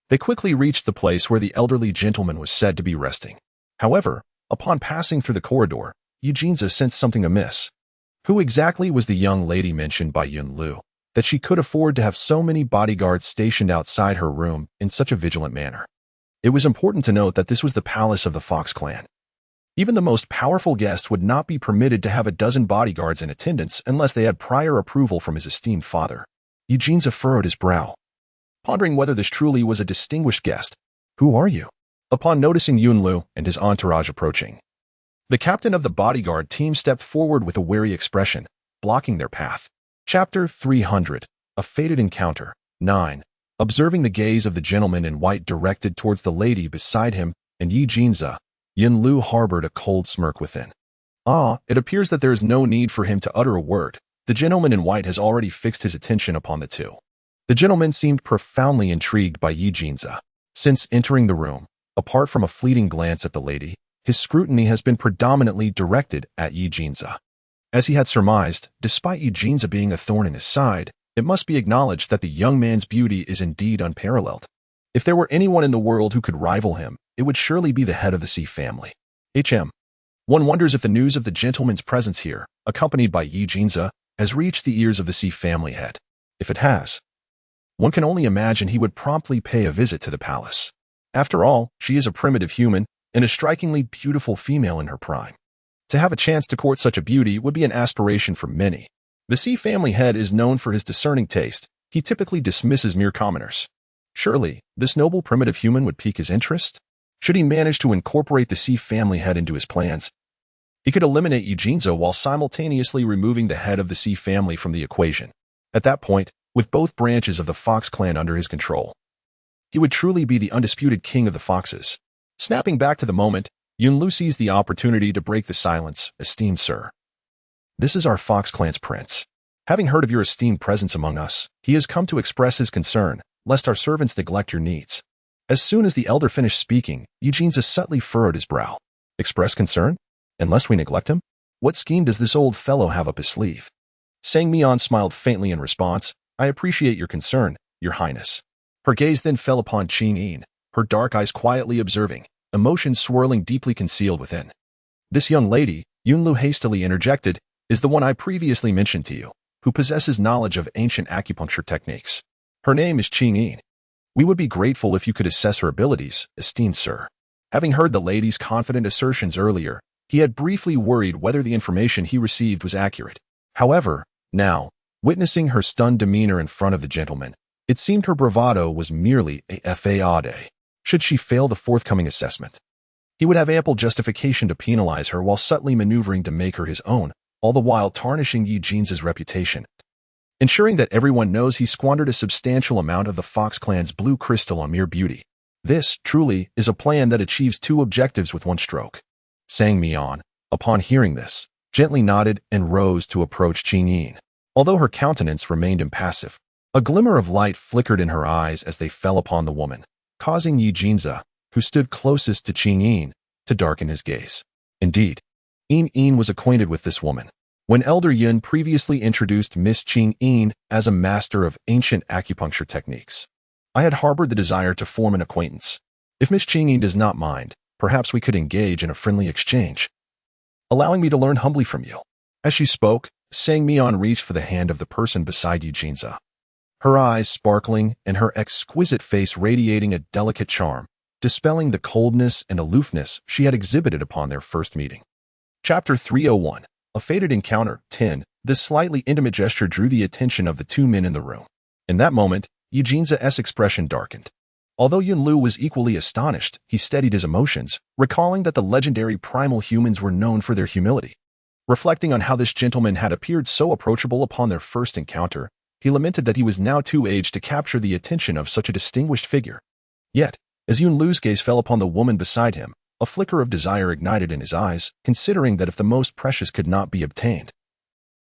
they quickly reached the place where the elderly gentleman was said to be resting. However, upon passing through the corridor, Yujinza sensed something amiss. Who exactly was the young lady mentioned by Yunlu, that she could afford to have so many bodyguards stationed outside her room in such a vigilant manner? It was important to note that this was the palace of the Fox clan. Even the most powerful guest would not be permitted to have a dozen bodyguards in attendance unless they had prior approval from his esteemed father. Yujinza furrowed his brow, pondering whether this truly was a distinguished guest. Who are you? Upon noticing Yunlu and his entourage approaching, the captain of the bodyguard team stepped forward with a wary expression, blocking their path. Chapter 300. A Fated Encounter. 9. Observing the gaze of the gentleman in white directed towards the lady beside him and Yi Jinza, Yunlu harbored a cold smirk within. It appears that there is no need for him to utter a word. The gentleman in white has already fixed his attention upon the two. The gentleman seemed profoundly intrigued by Yi Jinza. Since entering the room, apart from a fleeting glance at the lady, his scrutiny has been predominantly directed at Yi Jinza. As he had surmised, despite Yi Jinza being a thorn in his side, it must be acknowledged that the young man's beauty is indeed unparalleled. If there were anyone in the world who could rival him, it would surely be the head of the C family. One wonders if the news of the gentleman's presence here, accompanied by Yi Jinza, has reached the ears of the C family head. If it has, one can only imagine he would promptly pay a visit to the palace. After all, she is a primitive human and a strikingly beautiful female in her prime. To have a chance to court such a beauty would be an aspiration for many. The C family head is known for his discerning taste. He typically dismisses mere commoners. Surely, this noble primitive human would pique his interest? Should he manage to incorporate the C family head into his plans, he could eliminate Yujinza while simultaneously removing the head of the C family from the equation. At that point, with both branches of the Fox clan under his control, he would truly be the undisputed king of the foxes. Snapping back to the moment, Yunlu seized the opportunity to break the silence. Esteemed sir, this is our Fox clan's prince. Having heard of your esteemed presence among us, he has come to express his concern, lest our servants neglect your needs. As soon as the elder finished speaking, Yujinza subtly furrowed his brow. Express concern? Unless we neglect him? What scheme does this old fellow have up his sleeve? Sang Mian smiled faintly in response. I appreciate your concern, your highness. Her gaze then fell upon Qingyin, her dark eyes quietly observing, emotions swirling deeply concealed within. This young lady, Yunlu hastily interjected, is the one I previously mentioned to you, who possesses knowledge of ancient acupuncture techniques. Her name is Qingyin. We would be grateful if you could assess her abilities, esteemed sir. Having heard the lady's confident assertions earlier, he had briefly worried whether the information he received was accurate. However, now, witnessing her stunned demeanor in front of the gentleman, it seemed her bravado was merely a fade. Should she fail the forthcoming assessment, he would have ample justification to penalize her while subtly maneuvering to make her his own, all the while tarnishing Yi Jin's reputation. Ensuring that everyone knows he squandered a substantial amount of the Fox clan's blue crystal on mere beauty. This, truly, is a plan that achieves two objectives with one stroke. Sang Mian, upon hearing this, gently nodded and rose to approach Qingyin. Although her countenance remained impassive, a glimmer of light flickered in her eyes as they fell upon the woman, causing Yi Jinza, who stood closest to Qingyin, to darken his gaze. Indeed, Yin was acquainted with this woman. When Elder Yun previously introduced Miss Qingyin as a master of ancient acupuncture techniques, I had harbored the desire to form an acquaintance. If Miss Qingyin does not mind, perhaps we could engage in a friendly exchange, allowing me to learn humbly from you. As she spoke, Sang Mian reached for the hand of the person beside Yujinza, her eyes sparkling and her exquisite face radiating a delicate charm, dispelling the coldness and aloofness she had exhibited upon their first meeting. Chapter 301. A Fated Encounter. 10. This slightly intimate gesture drew the attention of the two men in the room. In that moment, Eugene's expression darkened. Although Yunlu was equally astonished, he steadied his emotions, recalling that the legendary primal humans were known for their humility. Reflecting on how this gentleman had appeared so approachable upon their first encounter, he lamented that he was now too aged to capture the attention of such a distinguished figure. Yet, as Yunlu's gaze fell upon the woman beside him, a flicker of desire ignited in his eyes, considering that if the most precious could not be obtained,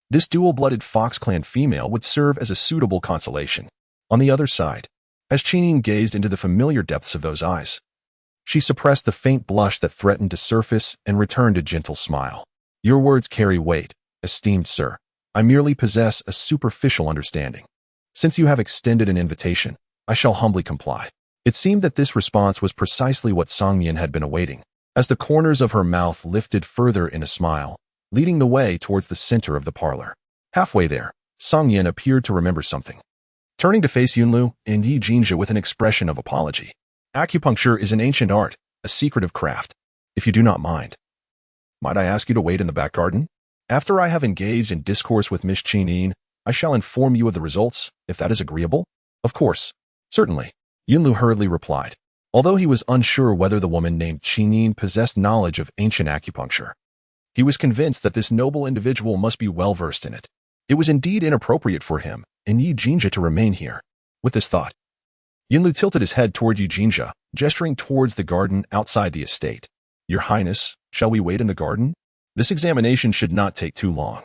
this dual-blooded Fox Clan female would serve as a suitable consolation. On the other side, as Qingyin gazed into the familiar depths of those eyes, she suppressed the faint blush that threatened to surface and returned a gentle smile. Your words carry weight, esteemed sir. I merely possess a superficial understanding. Since you have extended an invitation, I shall humbly comply. It seemed that this response was precisely what Songmian had been awaiting, as the corners of her mouth lifted further in a smile, leading the way towards the center of the parlor. Halfway there, Songmian appeared to remember something. Turning to face Yunlu and Yi Jinja with an expression of apology. Acupuncture is an ancient art, a secretive craft. If you do not mind, might I ask you to wait in the back garden? After I have engaged in discourse with Miss Qingyin, I shall inform you of the results, if that is agreeable. Of course. Certainly. Yunlu hurriedly replied, although he was unsure whether the woman named Qingyin possessed knowledge of ancient acupuncture. He was convinced that this noble individual must be well versed in it. It was indeed inappropriate for him and Yi Jinja to remain here. With this thought, Yunlu tilted his head toward Yi Jinja, gesturing towards the garden outside the estate. Your Highness, shall we wait in the garden? This examination should not take too long.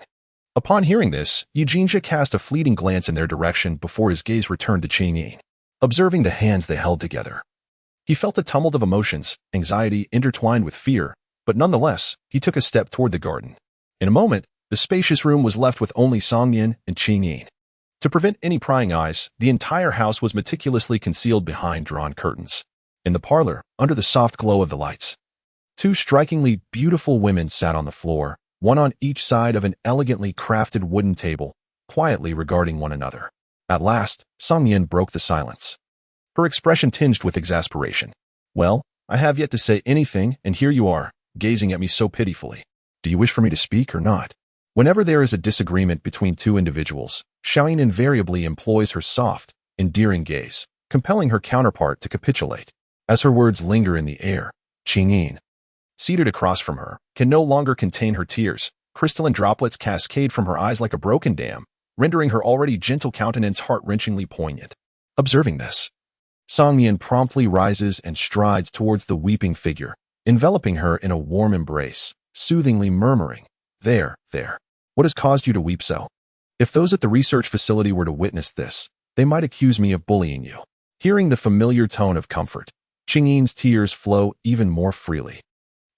Upon hearing this, Yi Jinja cast a fleeting glance in their direction before his gaze returned to Qingyin, observing the hands they held together. He felt a tumult of emotions, anxiety intertwined with fear, but nonetheless, he took a step toward the garden. In a moment, the spacious room was left with only Songmian and Qingyin. To prevent any prying eyes, the entire house was meticulously concealed behind drawn curtains. In the parlor, under the soft glow of the lights, two strikingly beautiful women sat on the floor, one on each side of an elegantly crafted wooden table, quietly regarding one another. At last, Songmian broke the silence, her expression tinged with exasperation. Well, I have yet to say anything, and here you are, gazing at me so pitifully. Do you wish for me to speak or not? Whenever there is a disagreement between two individuals, Xiaoyin invariably employs her soft, endearing gaze, compelling her counterpart to capitulate. As her words linger in the air, Qingyin, seated across from her, can no longer contain her tears. Crystalline droplets cascade from her eyes like a broken dam, rendering her already gentle countenance heart-wrenchingly poignant. Observing this, Songmian promptly rises and strides towards the weeping figure, enveloping her in a warm embrace, soothingly murmuring, There. What has caused you to weep so? If those at the research facility were to witness this, they might accuse me of bullying you. Hearing the familiar tone of comfort, Qingyin's tears flow even more freely.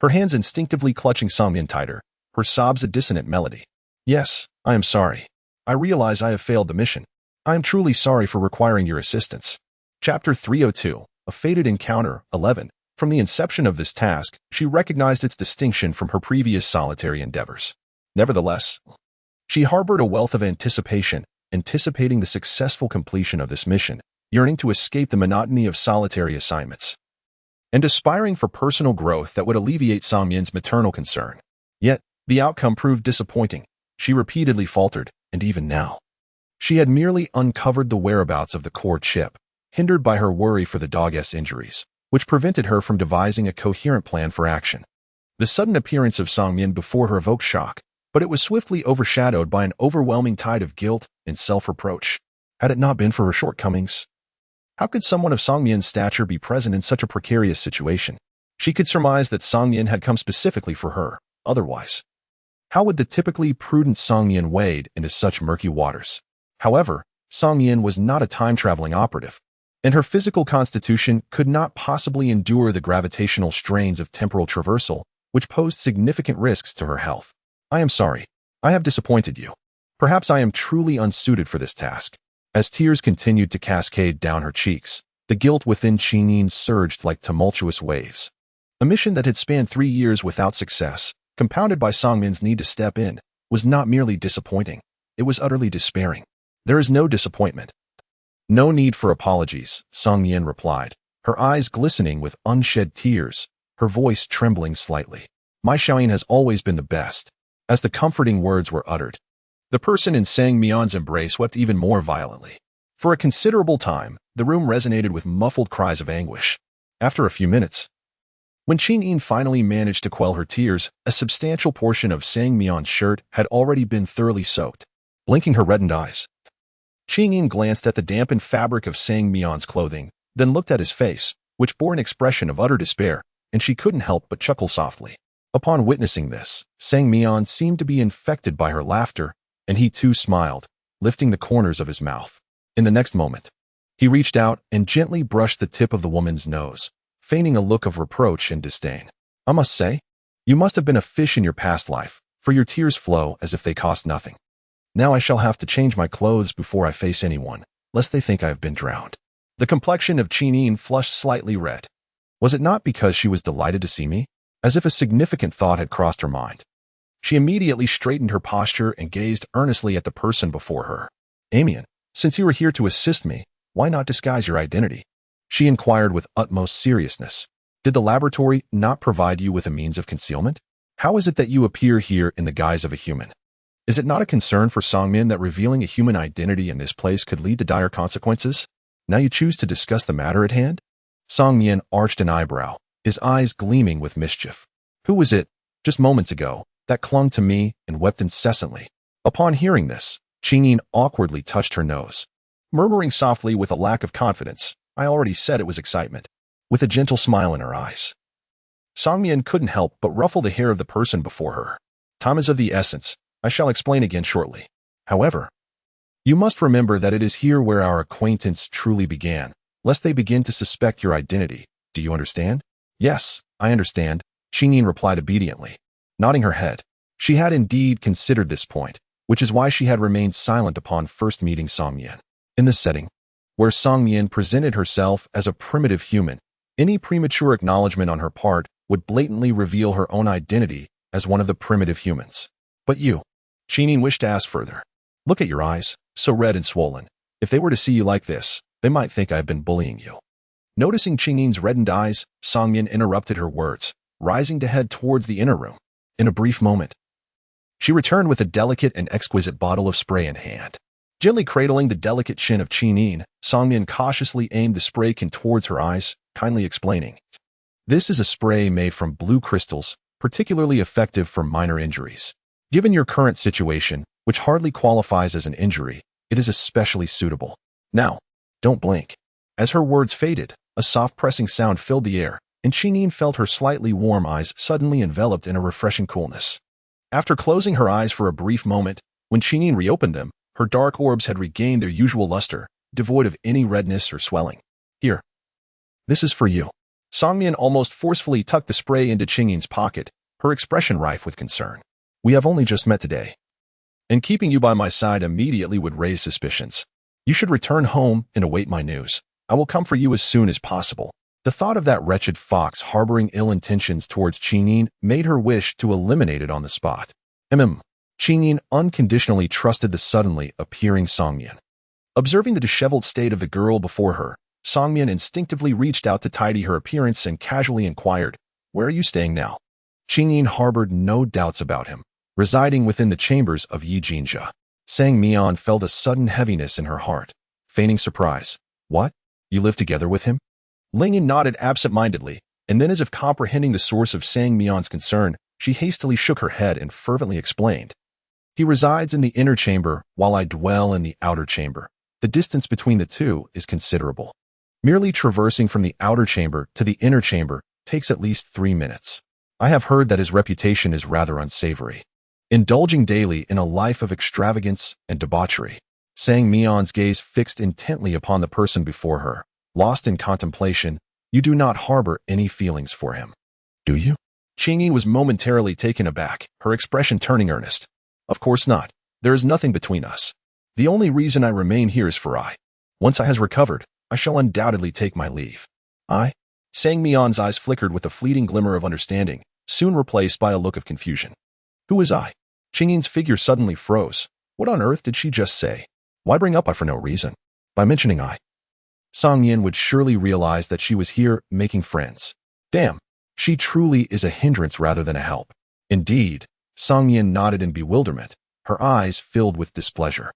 Her hands instinctively clutching Songmian tighter, her sobs a dissonant melody. Yes, I am sorry. I realize I have failed the mission. I am truly sorry for requiring your assistance. Chapter 302, A Fated Encounter, 11. From the inception of this task, she recognized its distinction from her previous solitary endeavors. Nevertheless, she harbored a wealth of anticipation, anticipating the successful completion of this mission, yearning to escape the monotony of solitary assignments, and aspiring for personal growth that would alleviate Songmian's maternal concern. Yet, the outcome proved disappointing. She repeatedly faltered, and even now, she had merely uncovered the whereabouts of the core chip, hindered by her worry for the dog's injuries, which prevented her from devising a coherent plan for action. The sudden appearance of Songmian before her evoked shock, but it was swiftly overshadowed by an overwhelming tide of guilt and self-reproach. Had it not been for her shortcomings, how could someone of Songmian's stature be present in such a precarious situation? She could surmise that Songmian had come specifically for her. Otherwise, how would the typically prudent Songmian wade into such murky waters? However, Songmian was not a time-traveling operative, and her physical constitution could not possibly endure the gravitational strains of temporal traversal, which posed significant risks to her health. I am sorry. I have disappointed you. Perhaps I am truly unsuited for this task. As tears continued to cascade down her cheeks, the guilt within Qingyin surged like tumultuous waves. A mission that had spanned 3 years without success, compounded by Songmian's need to step in, was not merely disappointing. It was utterly despairing. There is no disappointment. No need for apologies, Songmian replied, her eyes glistening with unshed tears, her voice trembling slightly. My Xiaoyin has always been the best. As the comforting words were uttered, the person in Sang Mian's embrace wept even more violently. For a considerable time, the room resonated with muffled cries of anguish. After a few minutes, when Qingyin finally managed to quell her tears, a substantial portion of Sang Mian's shirt had already been thoroughly soaked. Blinking her reddened eyes, Qingyin glanced at the dampened fabric of Sang Mian's clothing, then looked at his face, which bore an expression of utter despair, and she couldn't help but chuckle softly. Upon witnessing this, Sang Mian seemed to be infected by her laughter, and he too smiled, lifting the corners of his mouth. In the next moment, he reached out and gently brushed the tip of the woman's nose, feigning a look of reproach and disdain. I must say, you must have been a fish in your past life, for your tears flow as if they cost nothing. Now I shall have to change my clothes before I face anyone, lest they think I have been drowned. The complexion of Qingyin flushed slightly red. Was it not because she was delighted to see me? As if a significant thought had crossed her mind. She immediately straightened her posture and gazed earnestly at the person before her. Amian, since you are here to assist me, why not disguise your identity? She inquired with utmost seriousness. Did the laboratory not provide you with a means of concealment? How is it that you appear here in the guise of a human? Is it not a concern for Songmin that revealing a human identity in this place could lead to dire consequences? Now you choose to discuss the matter at hand? Songmin arched an eyebrow, his eyes gleaming with mischief. Who was it, just moments ago, that clung to me and wept incessantly? Upon hearing this, Qingyin awkwardly touched her nose, murmuring softly with a lack of confidence, I already said it was excitement, with a gentle smile in her eyes. Songmin couldn't help but ruffle the hair of the person before her. Time is of the essence. I shall explain again shortly. However, you must remember that it is here where our acquaintance truly began, lest they begin to suspect your identity. Do you understand? Yes, I understand, Qingyin replied obediently, nodding her head. She had indeed considered this point, which is why she had remained silent upon first meeting Songmin. In this setting, where Songmin presented herself as a primitive human, any premature acknowledgement on her part would blatantly reveal her own identity as one of the primitive humans. But you, Qingyin wished to ask further. Look at your eyes, so red and swollen. If they were to see you like this, they might think I have been bullying you. Noticing Qingyin's reddened eyes, Songmin interrupted her words, rising to head towards the inner room. In a brief moment, she returned with a delicate and exquisite bottle of spray in hand. Gently cradling the delicate chin of Qingyin, Songmin cautiously aimed the spray can towards her eyes, kindly explaining. This is a spray made from blue crystals, particularly effective for minor injuries. Given your current situation, which hardly qualifies as an injury, it is especially suitable. Now, don't blink. As her words faded, a soft pressing sound filled the air, and Qingyin felt her slightly warm eyes suddenly enveloped in a refreshing coolness. After closing her eyes for a brief moment, when Qingyin reopened them, her dark orbs had regained their usual luster, devoid of any redness or swelling. Here. This is for you. Songmin almost forcefully tucked the spray into Qingyin's pocket, her expression rife with concern. We have only just met today, and keeping you by my side immediately would raise suspicions. You should return home and await my news. I will come for you as soon as possible. The thought of that wretched fox harboring ill intentions towards Qingyin made her wish to eliminate it on the spot. Qingyin unconditionally trusted the suddenly appearing Songmin. Observing the disheveled state of the girl before her, Songmin instinctively reached out to tidy her appearance and casually inquired, Where are you staying now? Qingyin harbored no doubts about him. Residing within the chambers of Yi Jinjia. Sang Mian felt a sudden heaviness in her heart, feigning surprise. What? You live together with him? Lingyan nodded absent-mindedly, and then as if comprehending the source of Sang Mian's concern, she hastily shook her head and fervently explained. He resides in the inner chamber while I dwell in the outer chamber. The distance between the two is considerable. Merely traversing from the outer chamber to the inner chamber takes at least 3 minutes. I have heard that his reputation is rather unsavory, indulging daily in a life of extravagance and debauchery. Sang Mian's gaze fixed intently upon the person before her. Lost in contemplation, you do not harbor any feelings for him, do you? Qingyin was momentarily taken aback, her expression turning earnest. Of course not. There is nothing between us. The only reason I remain here is for I. Once I has recovered, I shall undoubtedly take my leave. I? Sang Mian's eyes flickered with a fleeting glimmer of understanding, soon replaced by a look of confusion. Who is I? Qingyin's figure suddenly froze. What on earth did she just say? Why bring up I for no reason? By mentioning I, Songyin would surely realize that she was here making friends. Damn, she truly is a hindrance rather than a help. Indeed, Songyin nodded in bewilderment, her eyes filled with displeasure.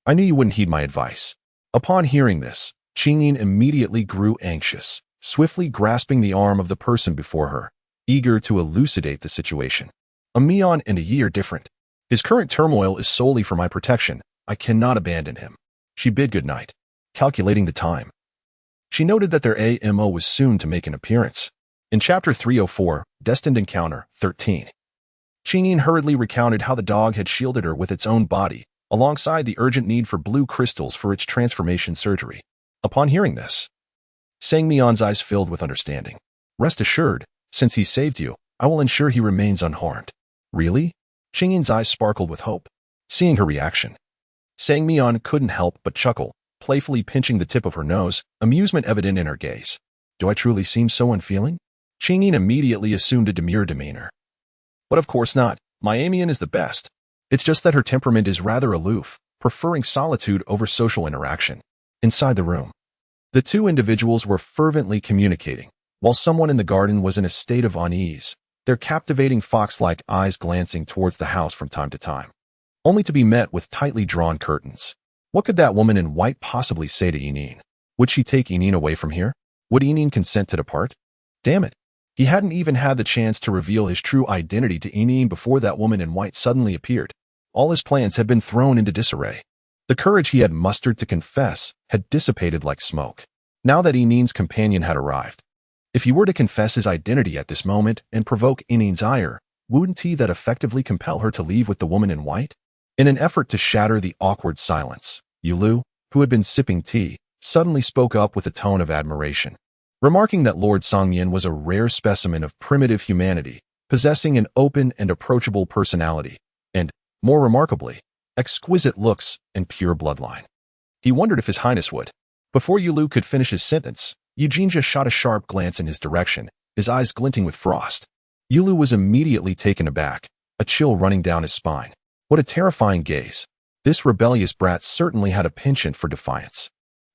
I knew you wouldn't heed my advice. Upon hearing this, Qingyin immediately grew anxious, swiftly grasping the arm of the person before her, eager to elucidate the situation. A Mian and a Yi are different. His current turmoil is solely for my protection. I cannot abandon him. She bid good night, calculating the time. She noted that their AMO was soon to make an appearance. In Chapter 304, Destined Encounter 13, Qingyin hurriedly recounted how the dog had shielded her with its own body, alongside the urgent need for blue crystals for its transformation surgery. Upon hearing this, Sang Mian's eyes filled with understanding. Rest assured, since he saved you, I will ensure he remains unharmed. Really? Qingyin's eyes sparkled with hope. Seeing her reaction, Sang Mian couldn't help but chuckle, playfully pinching the tip of her nose, amusement evident in her gaze. Do I truly seem so unfeeling? Qingyin immediately assumed a demure demeanor. But of course not. My Amian is the best. It's just that her temperament is rather aloof, preferring solitude over social interaction. Inside the room, the two individuals were fervently communicating, while someone in the garden was in a state of unease, their captivating fox-like eyes glancing towards the house from time to time, only to be met with tightly drawn curtains. What could that woman in white possibly say to Enin? Would she take Enin away from here? Would Enin consent to depart? Damn it. He hadn't even had the chance to reveal his true identity to Enin before that woman in white suddenly appeared. All his plans had been thrown into disarray. The courage he had mustered to confess had dissipated like smoke, now that Enin's companion had arrived. If he were to confess his identity at this moment and provoke Enin's ire, wouldn't he that effectively compel her to leave with the woman in white? In an effort to shatter the awkward silence, Yulu, who had been sipping tea, suddenly spoke up with a tone of admiration, remarking that Lord Songmian was a rare specimen of primitive humanity, possessing an open and approachable personality, and, more remarkably, exquisite looks and pure bloodline. He wondered if His Highness would. Before Yulu could finish his sentence, Eugenia shot a sharp glance in his direction, his eyes glinting with frost. Yulu was immediately taken aback, a chill running down his spine. What a terrifying gaze. This rebellious brat certainly had a penchant for defiance.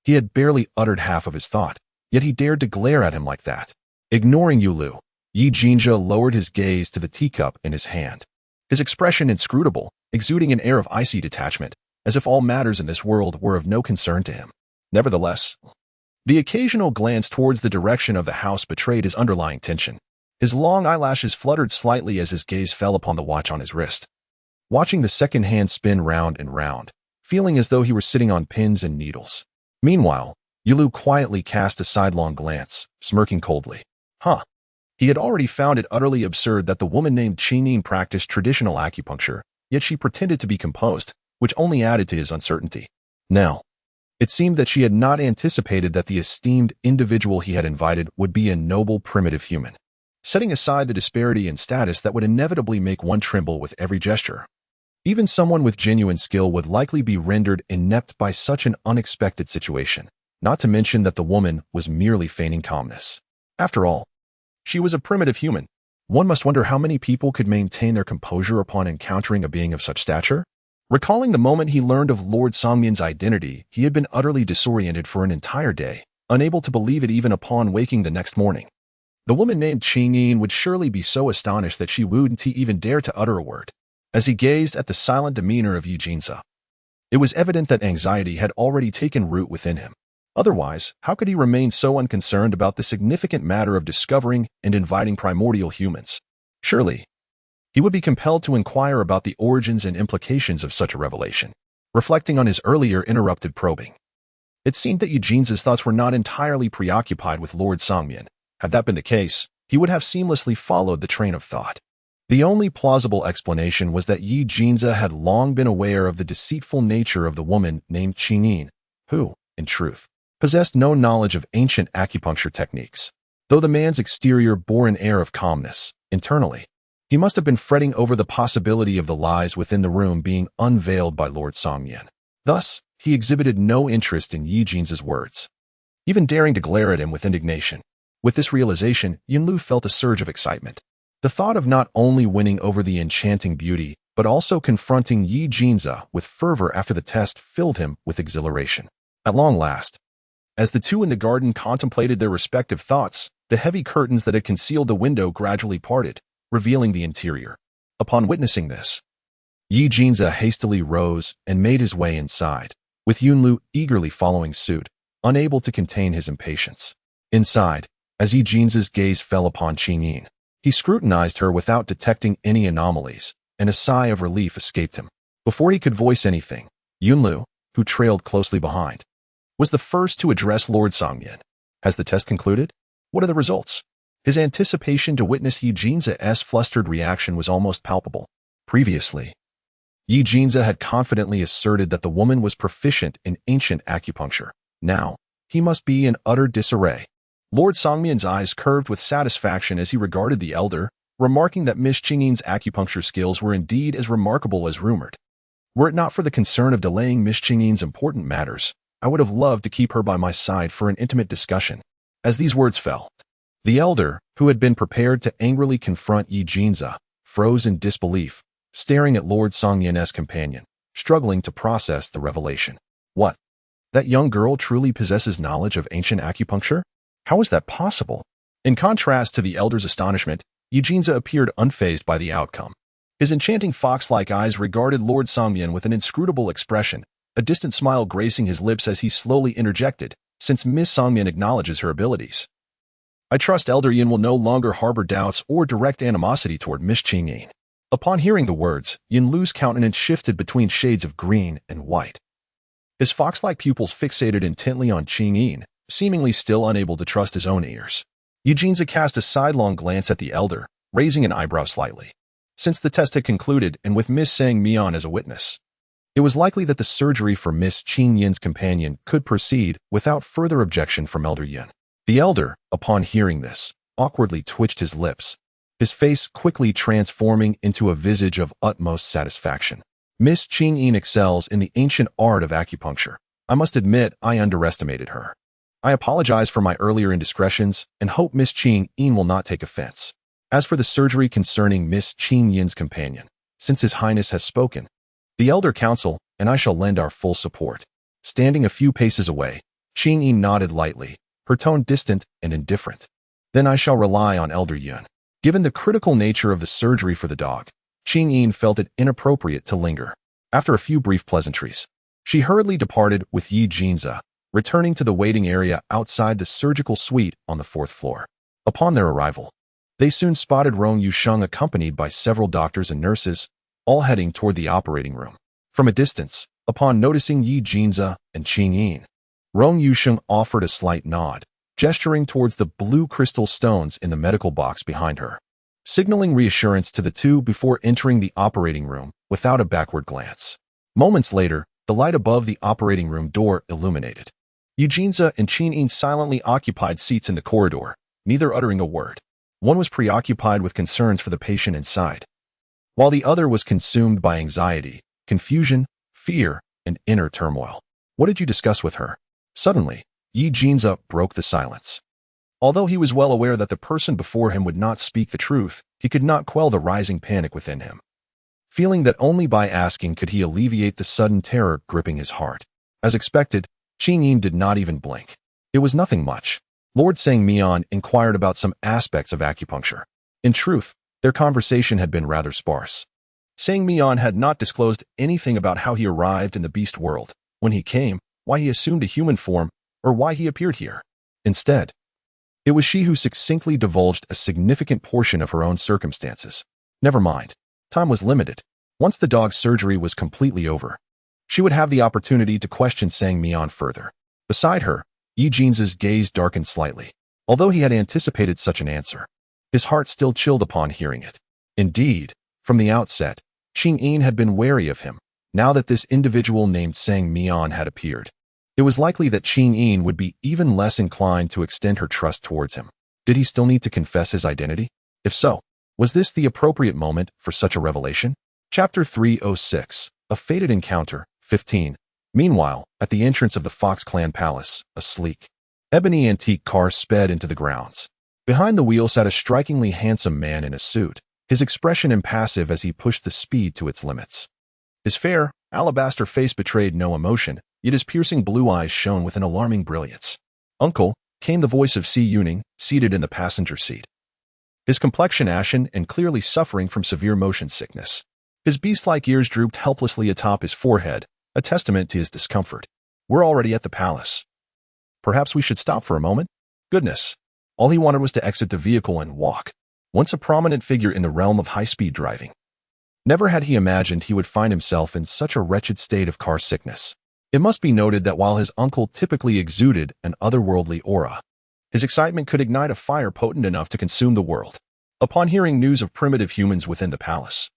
He had barely uttered half of his thought, yet he dared to glare at him like that. Ignoring Yulu, Yi Jinja lowered his gaze to the teacup in his hand, his expression inscrutable, exuding an air of icy detachment, as if all matters in this world were of no concern to him. Nevertheless, the occasional glance towards the direction of the house betrayed his underlying tension. His long eyelashes fluttered slightly as his gaze fell upon the watch on his wrist. Watching the second hand spin round and round, feeling as though he were sitting on pins and needles. Meanwhile, Yulu quietly cast a sidelong glance, smirking coldly. He had already found it utterly absurd that the woman named Qingyin practiced traditional acupuncture, yet she pretended to be composed, which only added to his uncertainty. Now, it seemed that she had not anticipated that the esteemed individual he had invited would be a noble primitive human, setting aside the disparity in status that would inevitably make one tremble with every gesture. Even someone with genuine skill would likely be rendered inept by such an unexpected situation, not to mention that the woman was merely feigning calmness. After all, she was a primitive human. One must wonder how many people could maintain their composure upon encountering a being of such stature. Recalling the moment he learned of Lord Songmian's identity, he had been utterly disoriented for an entire day, unable to believe it even upon waking the next morning. The woman named Qingyin would surely be so astonished that she wouldn't even dare to utter a word. As he gazed at the silent demeanor of Eugenia, it was evident that anxiety had already taken root within him. Otherwise, how could he remain so unconcerned about the significant matter of discovering and inviting primordial humans? Surely, he would be compelled to inquire about the origins and implications of such a revelation, reflecting on his earlier interrupted probing. It seemed that Eugenia's thoughts were not entirely preoccupied with Lord Songmian. Had that been the case, he would have seamlessly followed the train of thought. The only plausible explanation was that Yi Jinza had long been aware of the deceitful nature of the woman named Qingyin, who, in truth, possessed no knowledge of ancient acupuncture techniques. Though the man's exterior bore an air of calmness, internally, he must have been fretting over the possibility of the lies within the room being unveiled by Lord Songmian. Thus, he exhibited no interest in Yi Jinza's words, even daring to glare at him with indignation. With this realization, Yinlu felt a surge of excitement. The thought of not only winning over the enchanting beauty, but also confronting Yi Jinza with fervor after the test filled him with exhilaration. At long last, as the two in the garden contemplated their respective thoughts, the heavy curtains that had concealed the window gradually parted, revealing the interior. Upon witnessing this, Yi Jinza hastily rose and made his way inside, with Yunlu eagerly following suit, unable to contain his impatience. Inside, as Yi Jin's gaze fell upon Qingyin, he scrutinized her without detecting any anomalies, and a sigh of relief escaped him. Before he could voice anything, Yunlu, who trailed closely behind, was the first to address Lord Songyan. Has the test concluded? What are the results? His anticipation to witness Yi Jin's flustered reaction was almost palpable. Previously, Yi Jin had confidently asserted that the woman was proficient in ancient acupuncture. Now, he must be in utter disarray. Lord Songyan's eyes curved with satisfaction as he regarded the elder, remarking that Miss Qingyin's acupuncture skills were indeed as remarkable as rumored. Were it not for the concern of delaying Miss Qingyin's important matters, I would have loved to keep her by my side for an intimate discussion. As these words fell, the elder, who had been prepared to angrily confront Yi Jin, froze in disbelief, staring at Lord Songyan's companion, struggling to process the revelation. What? That young girl truly possesses knowledge of ancient acupuncture? How is that possible? In contrast to the elder's astonishment, Yi Jin appeared unfazed by the outcome. His enchanting fox-like eyes regarded Lord Songyan with an inscrutable expression, a distant smile gracing his lips as he slowly interjected, since Miss Songyan acknowledges her abilities. I trust Elder Yin will no longer harbor doubts or direct animosity toward Miss Qingyin. Upon hearing the words, Yin Lu's countenance shifted between shades of green and white. His fox-like pupils fixated intently on Qingyin, seemingly still unable to trust his own ears. Yi Jin cast a sidelong glance at the elder, raising an eyebrow slightly. Since the test had concluded and with Miss Sang Mian as a witness, it was likely that the surgery for Miss Qingyin's companion could proceed without further objection from Elder Yin. The elder, upon hearing this, awkwardly twitched his lips, his face quickly transforming into a visage of utmost satisfaction. Miss Qingyin excels in the ancient art of acupuncture. I must admit I underestimated her. I apologize for my earlier indiscretions and hope Miss Qingyin will not take offense. As for the surgery concerning Miss Qingyin's companion, since His Highness has spoken, the elder counsel and I shall lend our full support. Standing a few paces away, Qingyin nodded lightly, her tone distant and indifferent. Then I shall rely on Elder Yun. Given the critical nature of the surgery for the dog, Qingyin felt it inappropriate to linger. After a few brief pleasantries, she hurriedly departed with Yi Jinza, returning to the waiting area outside the surgical suite on the 4th floor. Upon their arrival, they soon spotted Rong Yusheng accompanied by several doctors and nurses, all heading toward the operating room. From a distance, upon noticing Yi Jinza and Qingyin, Rong Yusheng offered a slight nod, gesturing towards the blue crystal stones in the medical box behind her, signaling reassurance to the two before entering the operating room without a backward glance. Moments later, the light above the operating room door illuminated. Yi Jinza and Qingyin silently occupied seats in the corridor, neither uttering a word. One was preoccupied with concerns for the patient inside, while the other was consumed by anxiety, confusion, fear, and inner turmoil. What did you discuss with her? Suddenly, Yi Jinza broke the silence. Although he was well aware that the person before him would not speak the truth, he could not quell the rising panic within him, feeling that only by asking could he alleviate the sudden terror gripping his heart. As expected, Qingyin did not even blink. It was nothing much. Lord Sang Mian inquired about some aspects of acupuncture. In truth, their conversation had been rather sparse. Sang Mian had not disclosed anything about how he arrived in the beast world, when he came, why he assumed a human form, or why he appeared here. Instead, it was she who succinctly divulged a significant portion of her own circumstances. Never mind. Time was limited. Once the dog's surgery was completely over, she would have the opportunity to question Sang Mian further. Beside her, Yi Jin's gaze darkened slightly. Although he had anticipated such an answer, his heart still chilled upon hearing it. Indeed, from the outset, Qingyin had been wary of him. Now that this individual named Sang Mian had appeared, it was likely that Qingyin would be even less inclined to extend her trust towards him. Did he still need to confess his identity? If so, was this the appropriate moment for such a revelation? Chapter 306, A Fated Encounter, 15. Meanwhile, at the entrance of the Fox Clan Palace, a sleek, ebony antique car sped into the grounds. Behind the wheel sat a strikingly handsome man in a suit, his expression impassive as he pushed the speed to its limits. His fair, alabaster face betrayed no emotion, yet his piercing blue eyes shone with an alarming brilliance. "Uncle," came the voice of Si Yuning, seated in the passenger seat. His complexion ashen and clearly suffering from severe motion sickness. His beast-like ears drooped helplessly atop his forehead, a testament to his discomfort. We're already at the palace. Perhaps we should stop for a moment? Goodness. All he wanted was to exit the vehicle and walk. Once a prominent figure in the realm of high-speed driving. Never had he imagined he would find himself in such a wretched state of car sickness. It must be noted that while his uncle typically exuded an otherworldly aura, his excitement could ignite a fire potent enough to consume the world. Upon hearing news of primitive humans within the palace,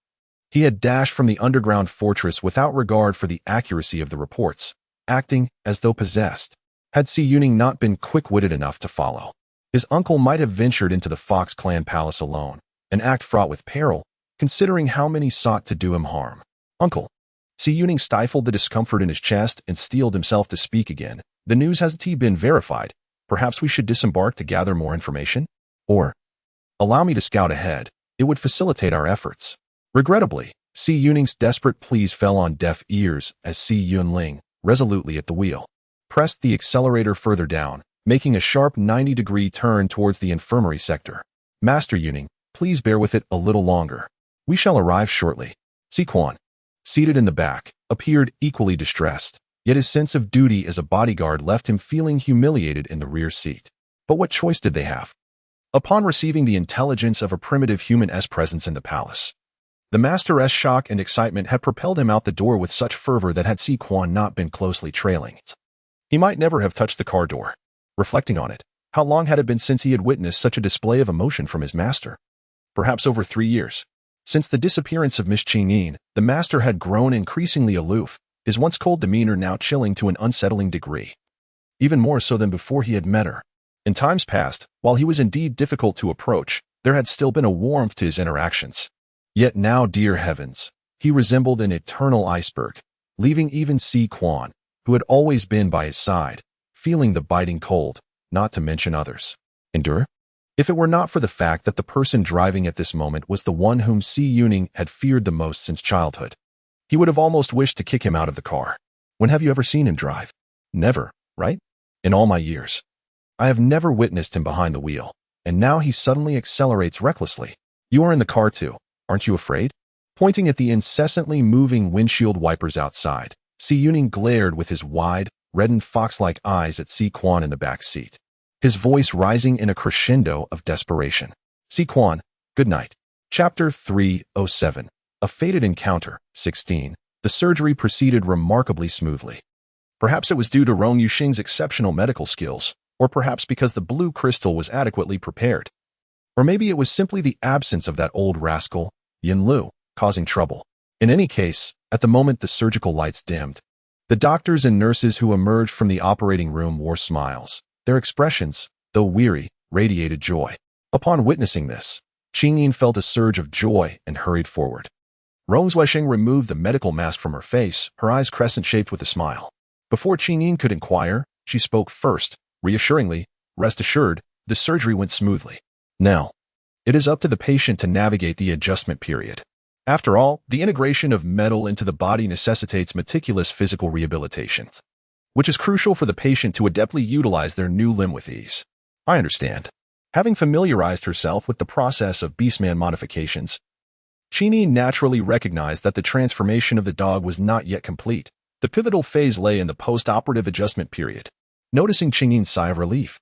he had dashed from the underground fortress without regard for the accuracy of the reports, acting as though possessed. Had Si Yuning not been quick-witted enough to follow, his uncle might have ventured into the Fox clan palace alone, an act fraught with peril, considering how many sought to do him harm. Uncle. Si Yuning stifled the discomfort in his chest and steeled himself to speak again. The news hasn't been verified. Perhaps we should disembark to gather more information? Or, allow me to scout ahead. It would facilitate our efforts. Regrettably, Si Yuning's desperate pleas fell on deaf ears as Si Yunling, resolutely at the wheel, pressed the accelerator further down, making a sharp 90-degree turn towards the infirmary sector. Master Yuning, please bear with it a little longer. We shall arrive shortly. Si Quan, seated in the back, appeared equally distressed, yet his sense of duty as a bodyguard left him feeling humiliated in the rear seat. But what choice did they have? Upon receiving the intelligence of a primitive human-esque presence in the palace, the master's shock and excitement had propelled him out the door with such fervor that had Si Quan not been closely trailing, he might never have touched the car door. Reflecting on it, how long had it been since he had witnessed such a display of emotion from his master? Perhaps over 3 years. Since the disappearance of Miss Qingyin, the master had grown increasingly aloof, his once cold demeanor now chilling to an unsettling degree. Even more so than before he had met her. In times past, while he was indeed difficult to approach, there had still been a warmth to his interactions. Yet now, dear heavens, he resembled an eternal iceberg, leaving even Si Quan, who had always been by his side, feeling the biting cold, not to mention others. Endure? If it were not for the fact that the person driving at this moment was the one whom Si Yuning had feared the most since childhood, he would have almost wished to kick him out of the car. When have you ever seen him drive? Never, right? In all my years. I have never witnessed him behind the wheel, and now he suddenly accelerates recklessly. You are in the car too, aren't you afraid? Pointing at the incessantly moving windshield wipers outside, Si Yuning glared with his wide, reddened fox-like eyes at Si Quan in the back seat, his voice rising in a crescendo of desperation. Si Quan, good night. Chapter 307. A Fated Encounter, 16. The surgery proceeded remarkably smoothly. Perhaps it was due to Rong Yuxing's exceptional medical skills, or perhaps because the blue crystal was adequately prepared. Or maybe it was simply the absence of that old rascal, Yin Lu, causing trouble. In any case, at the moment the surgical lights dimmed, the doctors and nurses who emerged from the operating room wore smiles. Their expressions, though weary, radiated joy. Upon witnessing this, Qingyin felt a surge of joy and hurried forward. Rong Zuexing removed the medical mask from her face, her eyes crescent-shaped with a smile. Before Qingyin could inquire, she spoke first, reassuringly. Rest assured, the surgery went smoothly. Now, it is up to the patient to navigate the adjustment period. After all, the integration of metal into the body necessitates meticulous physical rehabilitation, which is crucial for the patient to adeptly utilize their new limb with ease. I understand. Having familiarized herself with the process of beastman modifications, Qingyin naturally recognized that the transformation of the dog was not yet complete. The pivotal phase lay in the post-operative adjustment period. Noticing Qingyin's sigh of relief,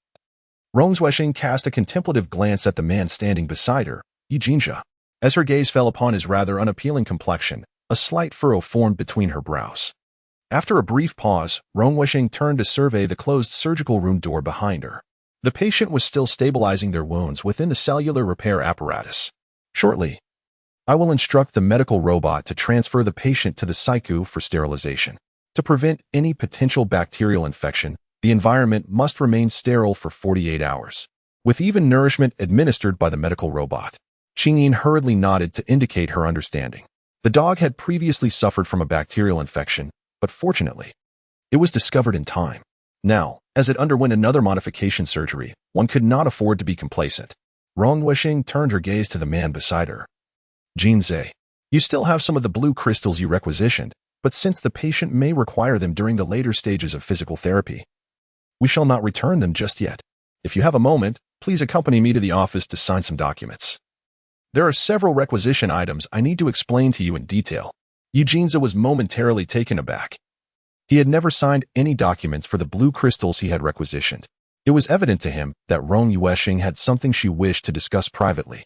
Rong Zuexing cast a contemplative glance at the man standing beside her, Yi Jinjia. As her gaze fell upon his rather unappealing complexion, a slight furrow formed between her brows. After a brief pause, Rong Zuexing turned to survey the closed surgical room door behind her. The patient was still stabilizing their wounds within the cellular repair apparatus. Shortly, I will instruct the medical robot to transfer the patient to the psychu for sterilization. To prevent any potential bacterial infection, the environment must remain sterile for 48 hours, with even nourishment administered by the medical robot. Qingyin hurriedly nodded to indicate her understanding. The dog had previously suffered from a bacterial infection, but fortunately, it was discovered in time. Now, as it underwent another modification surgery, one could not afford to be complacent. Rong Zuexing turned her gaze to the man beside her. Jinze, you still have some of the blue crystals you requisitioned, but since the patient may require them during the later stages of physical therapy, we shall not return them just yet. If you have a moment, please accompany me to the office to sign some documents. There are several requisition items I need to explain to you in detail. Yi Jinze was momentarily taken aback. He had never signed any documents for the blue crystals he had requisitioned. It was evident to him that Rong Yuesheng had something she wished to discuss privately.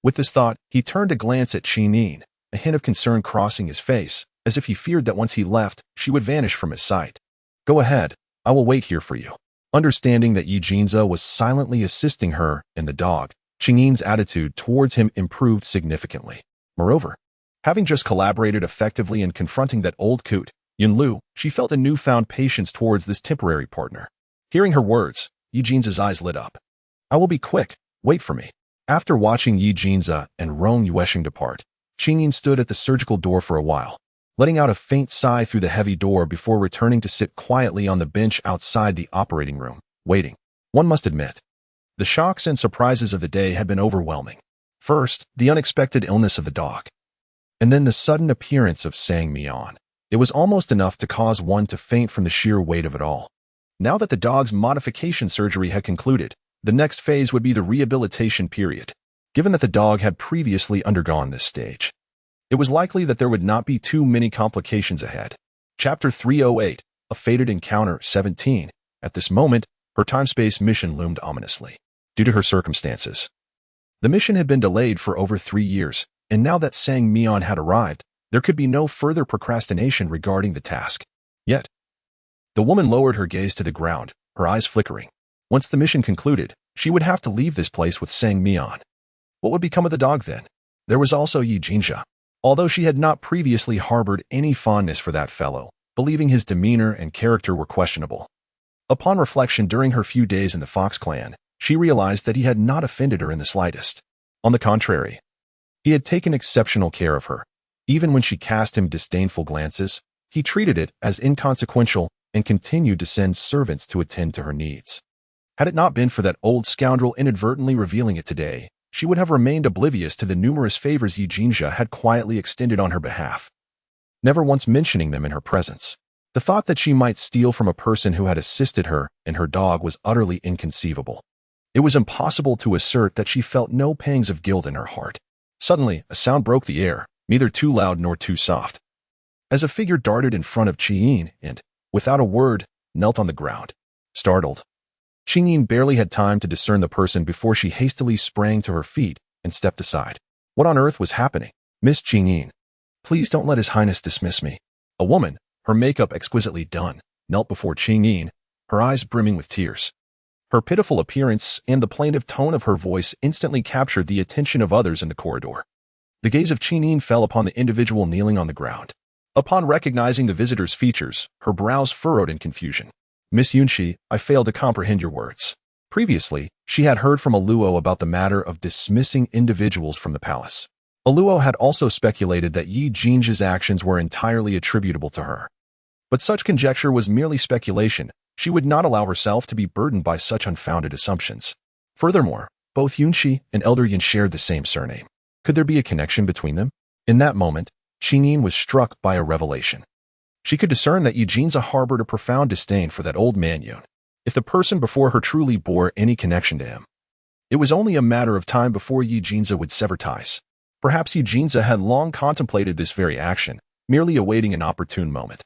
With this thought, he turned to glance at Qingyin, a hint of concern crossing his face, as if he feared that once he left, she would vanish from his sight. Go ahead, I will wait here for you. Understanding that Yi Jinze was silently assisting her and the dog, Qingyin's attitude towards him improved significantly. Moreover, having just collaborated effectively in confronting that old coot, Yunlu, she felt a newfound patience towards this temporary partner. Hearing her words, Yi Jinze's eyes lit up. I will be quick, wait for me. After watching Yi Jinze and Rong Yuesheng depart, Qingyin stood at the surgical door for a while, letting out a faint sigh through the heavy door before returning to sit quietly on the bench outside the operating room, waiting. One must admit, the shocks and surprises of the day had been overwhelming. First, the unexpected illness of the dog, and then the sudden appearance of Sang Mian. It was almost enough to cause one to faint from the sheer weight of it all. Now that the dog's modification surgery had concluded, the next phase would be the rehabilitation period. Given that the dog had previously undergone this stage, it was likely that there would not be too many complications ahead. Chapter 308, A Fated Encounter 17. At this moment, her time-space mission loomed ominously. Due to her circumstances, the mission had been delayed for over 3 years, and now that Sang Mian had arrived, there could be no further procrastination regarding the task. Yet, the woman lowered her gaze to the ground, her eyes flickering. Once the mission concluded, she would have to leave this place with Sang Mian. What would become of the dog then? There was also Yi Jinze. Although she had not previously harbored any fondness for that fellow, believing his demeanor and character were questionable. Upon reflection during her few days in the Fox clan, she realized that he had not offended her in the slightest. On the contrary, he had taken exceptional care of her. Even when she cast him disdainful glances, he treated it as inconsequential and continued to send servants to attend to her needs. Had it not been for that old scoundrel inadvertently revealing it today, she would have remained oblivious to the numerous favors Yi Jinze had quietly extended on her behalf, never once mentioning them in her presence. The thought that she might steal from a person who had assisted her and her dog was utterly inconceivable. It was impossible to assert that she felt no pangs of guilt in her heart. Suddenly, a sound broke the air, neither too loud nor too soft, as a figure darted in front of Qingyin and, without a word, knelt on the ground. Startled, Qingyin barely had time to discern the person before she hastily sprang to her feet and stepped aside. What on earth was happening? Miss Qingyin, please don't let His Highness dismiss me. A woman, her makeup exquisitely done, knelt before Qingyin, her eyes brimming with tears. Her pitiful appearance and the plaintive tone of her voice instantly captured the attention of others in the corridor. The gaze of Qingyin fell upon the individual kneeling on the ground. Upon recognizing the visitor's features, her brows furrowed in confusion. Miss Yunxi, I fail to comprehend your words. Previously, she had heard from Aluo about the matter of dismissing individuals from the palace. Aluo had also speculated that Yi Jinze's actions were entirely attributable to her. But such conjecture was merely speculation. She would not allow herself to be burdened by such unfounded assumptions. Furthermore, both Yunxi and Elder Yin shared the same surname. Could there be a connection between them? In that moment, Qingyin was struck by a revelation. She could discern that Yi Jinze harbored a profound disdain for that old man Yun. If the person before her truly bore any connection to him, it was only a matter of time before Yi Jinze would sever ties. Perhaps Yi Jinze had long contemplated this very action, merely awaiting an opportune moment.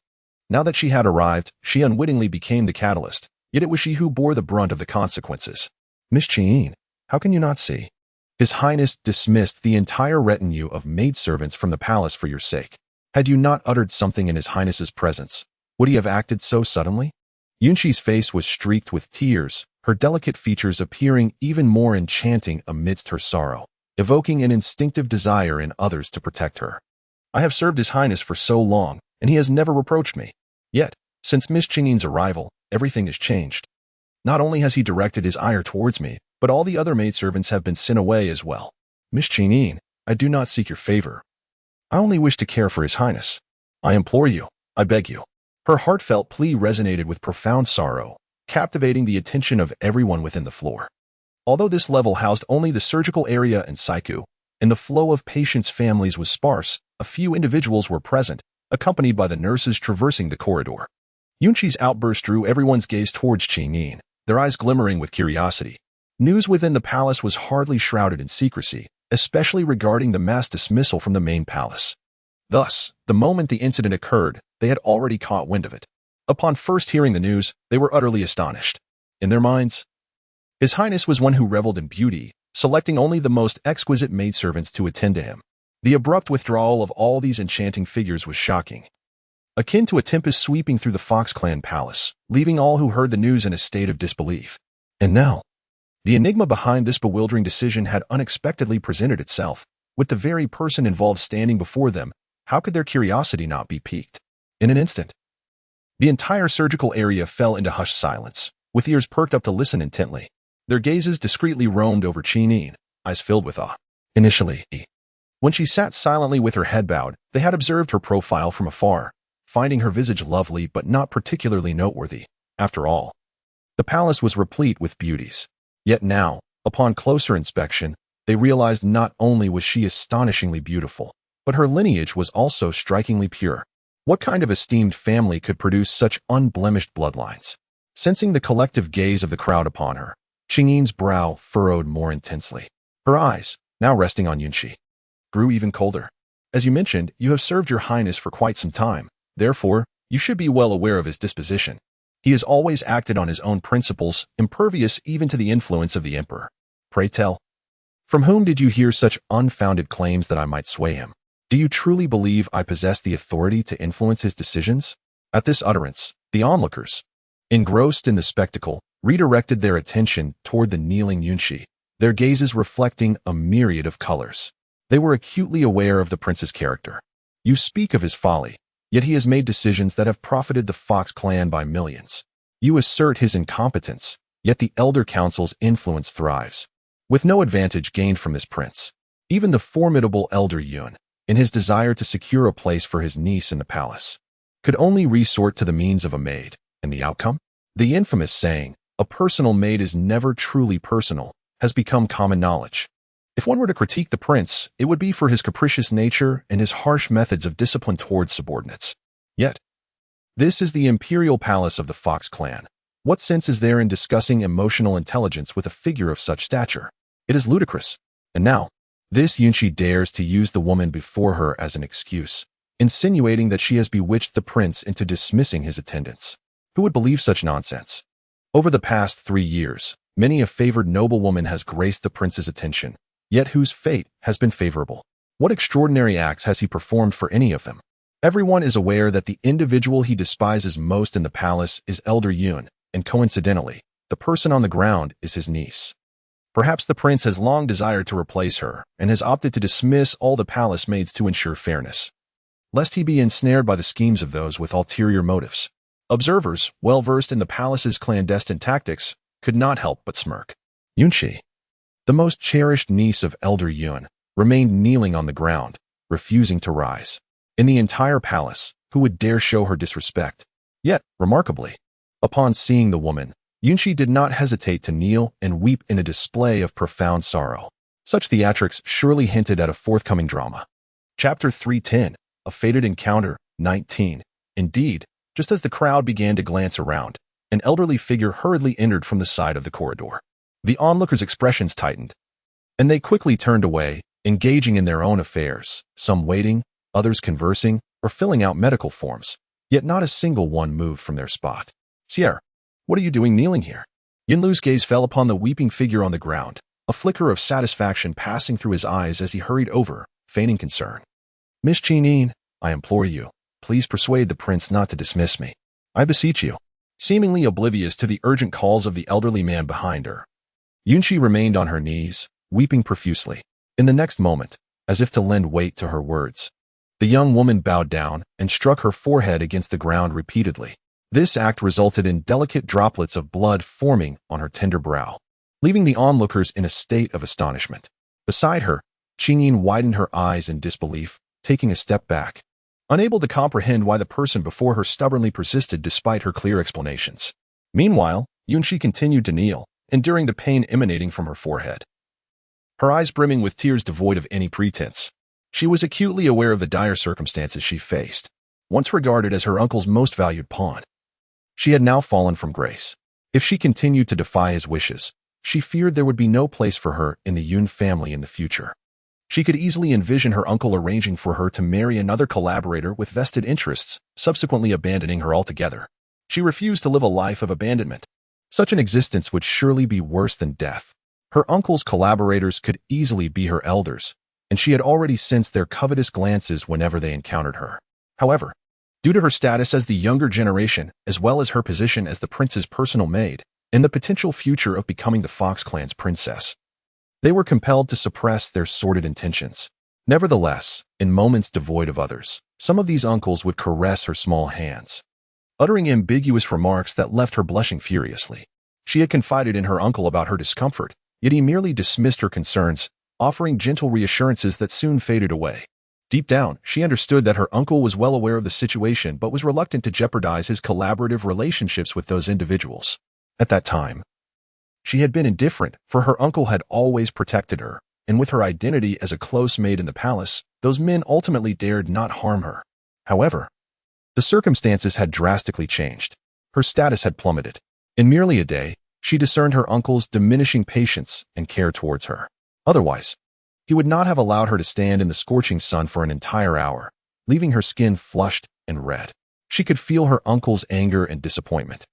Now that she had arrived, she unwittingly became the catalyst, yet it was she who bore the brunt of the consequences. Miss Qingyin, how can you not see? His Highness dismissed the entire retinue of maidservants from the palace for your sake. Had you not uttered something in His Highness's presence, would he have acted so suddenly? Yunxi's face was streaked with tears, her delicate features appearing even more enchanting amidst her sorrow, evoking an instinctive desire in others to protect her. I have served His Highness for so long, and he has never reproached me. Yet, since Miss Qingyin's arrival, everything has changed. Not only has he directed his ire towards me, but all the other maidservants have been sent away as well. Miss Qingyin, I do not seek your favor. I only wish to care for His Highness. I implore you, I beg you. Her heartfelt plea resonated with profound sorrow, captivating the attention of everyone within the floor. Although this level housed only the surgical area and Saiku, and the flow of patients' families was sparse, a few individuals were present, accompanied by the nurses traversing the corridor. Yunxi's outburst drew everyone's gaze towards Qingyin, their eyes glimmering with curiosity. News within the palace was hardly shrouded in secrecy, especially regarding the mass dismissal from the main palace. Thus, the moment the incident occurred, they had already caught wind of it. Upon first hearing the news, they were utterly astonished. In their minds, His Highness was one who reveled in beauty, selecting only the most exquisite maidservants to attend to him. The abrupt withdrawal of all these enchanting figures was shocking, akin to a tempest sweeping through the Fox clan palace, leaving all who heard the news in a state of disbelief. And now, the enigma behind this bewildering decision had unexpectedly presented itself. With the very person involved standing before them, how could their curiosity not be piqued? In an instant, the entire surgical area fell into hushed silence, with ears perked up to listen intently. Their gazes discreetly roamed over Chinyin, eyes filled with awe. Initially, when she sat silently with her head bowed, they had observed her profile from afar, finding her visage lovely but not particularly noteworthy. After all, the palace was replete with beauties. Yet now, upon closer inspection, they realized not only was she astonishingly beautiful, but her lineage was also strikingly pure. What kind of esteemed family could produce such unblemished bloodlines? Sensing the collective gaze of the crowd upon her, Qingyin's brow furrowed more intensely. Her eyes, now resting on Yunxi, grew even colder. As you mentioned, you have served your highness for quite some time. Therefore, you should be well aware of his disposition. He has always acted on his own principles, impervious even to the influence of the emperor. Pray tell, from whom did you hear such unfounded claims that I might sway him? Do you truly believe I possess the authority to influence his decisions? At this utterance, the onlookers, engrossed in the spectacle, redirected their attention toward the kneeling Yunxi, their gazes reflecting a myriad of colors. They were acutely aware of the prince's character. You speak of his folly, yet he has made decisions that have profited the Fox clan by millions. You assert his incompetence, yet the elder council's influence thrives. With no advantage gained from this prince, even the formidable elder Yun, in his desire to secure a place for his niece in the palace, could only resort to the means of a maid, and the outcome? The infamous saying, a personal maid is never truly personal, has become common knowledge. If one were to critique the prince, it would be for his capricious nature and his harsh methods of discipline towards subordinates. Yet, this is the imperial palace of the Fox clan. What sense is there in discussing emotional intelligence with a figure of such stature? It is ludicrous. And now, this Yunxi dares to use the woman before her as an excuse, insinuating that she has bewitched the prince into dismissing his attendance. Who would believe such nonsense? Over the past 3 years, many a favored noblewoman has graced the prince's attention, yet whose fate has been favorable. What extraordinary acts has he performed for any of them? Everyone is aware that the individual he despises most in the palace is Elder Yun, and coincidentally, the person on the ground is his niece. Perhaps the prince has long desired to replace her, and has opted to dismiss all the palace maids to ensure fairness, lest he be ensnared by the schemes of those with ulterior motives. Observers, well versed in the palace's clandestine tactics, could not help but smirk. Yunxi, the most cherished niece of Elder Yun, remained kneeling on the ground, refusing to rise. In the entire palace, who would dare show her disrespect? Yet, remarkably, upon seeing the woman, Yunxi did not hesitate to kneel and weep in a display of profound sorrow. Such theatrics surely hinted at a forthcoming drama. Chapter 310, A Fated Encounter, 19. Indeed, just as the crowd began to glance around, an elderly figure hurriedly entered from the side of the corridor. The onlookers' expressions tightened, and they quickly turned away, engaging in their own affairs, some waiting, others conversing, or filling out medical forms, yet not a single one moved from their spot. Sierra, what are you doing kneeling here? Yinlu's gaze fell upon the weeping figure on the ground, a flicker of satisfaction passing through his eyes as he hurried over, feigning concern. Miss Qinyin, I implore you, please persuade the prince not to dismiss me. I beseech you. Seemingly oblivious to the urgent calls of the elderly man behind her, Yunxi remained on her knees, weeping profusely. In the next moment, as if to lend weight to her words, the young woman bowed down and struck her forehead against the ground repeatedly. This act resulted in delicate droplets of blood forming on her tender brow, leaving the onlookers in a state of astonishment. Beside her, Qinyin widened her eyes in disbelief, taking a step back, unable to comprehend why the person before her stubbornly persisted despite her clear explanations. Meanwhile, Yunxi continued to kneel, enduring the pain emanating from her forehead, her eyes brimming with tears devoid of any pretense. She was acutely aware of the dire circumstances she faced. Once regarded as her uncle's most valued pawn, she had now fallen from grace. If she continued to defy his wishes, she feared there would be no place for her in the Yun family in the future. She could easily envision her uncle arranging for her to marry another collaborator with vested interests, subsequently abandoning her altogether. She refused to live a life of abandonment. Such an existence would surely be worse than death. Her uncle's collaborators could easily be her elders, and she had already sensed their covetous glances whenever they encountered her. However, due to her status as the younger generation, as well as her position as the prince's personal maid, and the potential future of becoming the Fox clan's princess, they were compelled to suppress their sordid intentions. Nevertheless, in moments devoid of others, some of these uncles would caress her small hands, uttering ambiguous remarks that left her blushing furiously. She had confided in her uncle about her discomfort, yet he merely dismissed her concerns, offering gentle reassurances that soon faded away. Deep down, she understood that her uncle was well aware of the situation but was reluctant to jeopardize his collaborative relationships with those individuals. At that time, she had been indifferent, for her uncle had always protected her, and with her identity as a close maid in the palace, those men ultimately dared not harm her. However, the circumstances had drastically changed. Her status had plummeted. In merely a day, she discerned her uncle's diminishing patience and care towards her. Otherwise, he would not have allowed her to stand in the scorching sun for an entire hour, leaving her skin flushed and red. She could feel her uncle's anger and disappointment,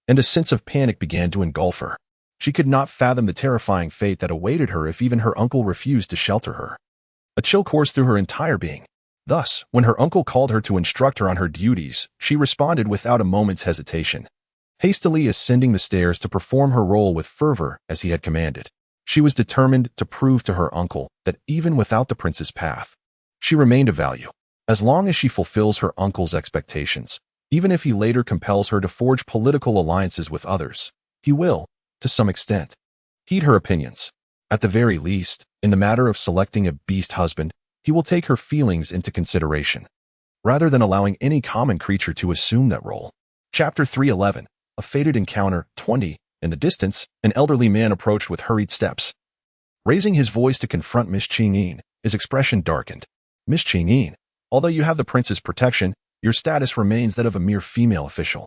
and a sense of panic began to engulf her. She could not fathom the terrifying fate that awaited her if even her uncle refused to shelter her. A chill coursed through her entire being. Thus, when her uncle called her to instruct her on her duties, she responded without a moment's hesitation, hastily ascending the stairs to perform her role with fervor as he had commanded. She was determined to prove to her uncle that even without the prince's path, she remained of value. As long as she fulfills her uncle's expectations, even if he later compels her to forge political alliances with others, he will, to some extent, heed her opinions. At the very least, in the matter of selecting a beast husband, he will take her feelings into consideration, rather than allowing any common creature to assume that role. Chapter 311. A fated encounter. 20. In the distance, an elderly man approached with hurried steps. Raising his voice to confront Miss Ching-yin, his expression darkened. Miss Ching-yin, although you have the prince's protection, your status remains that of a mere female official.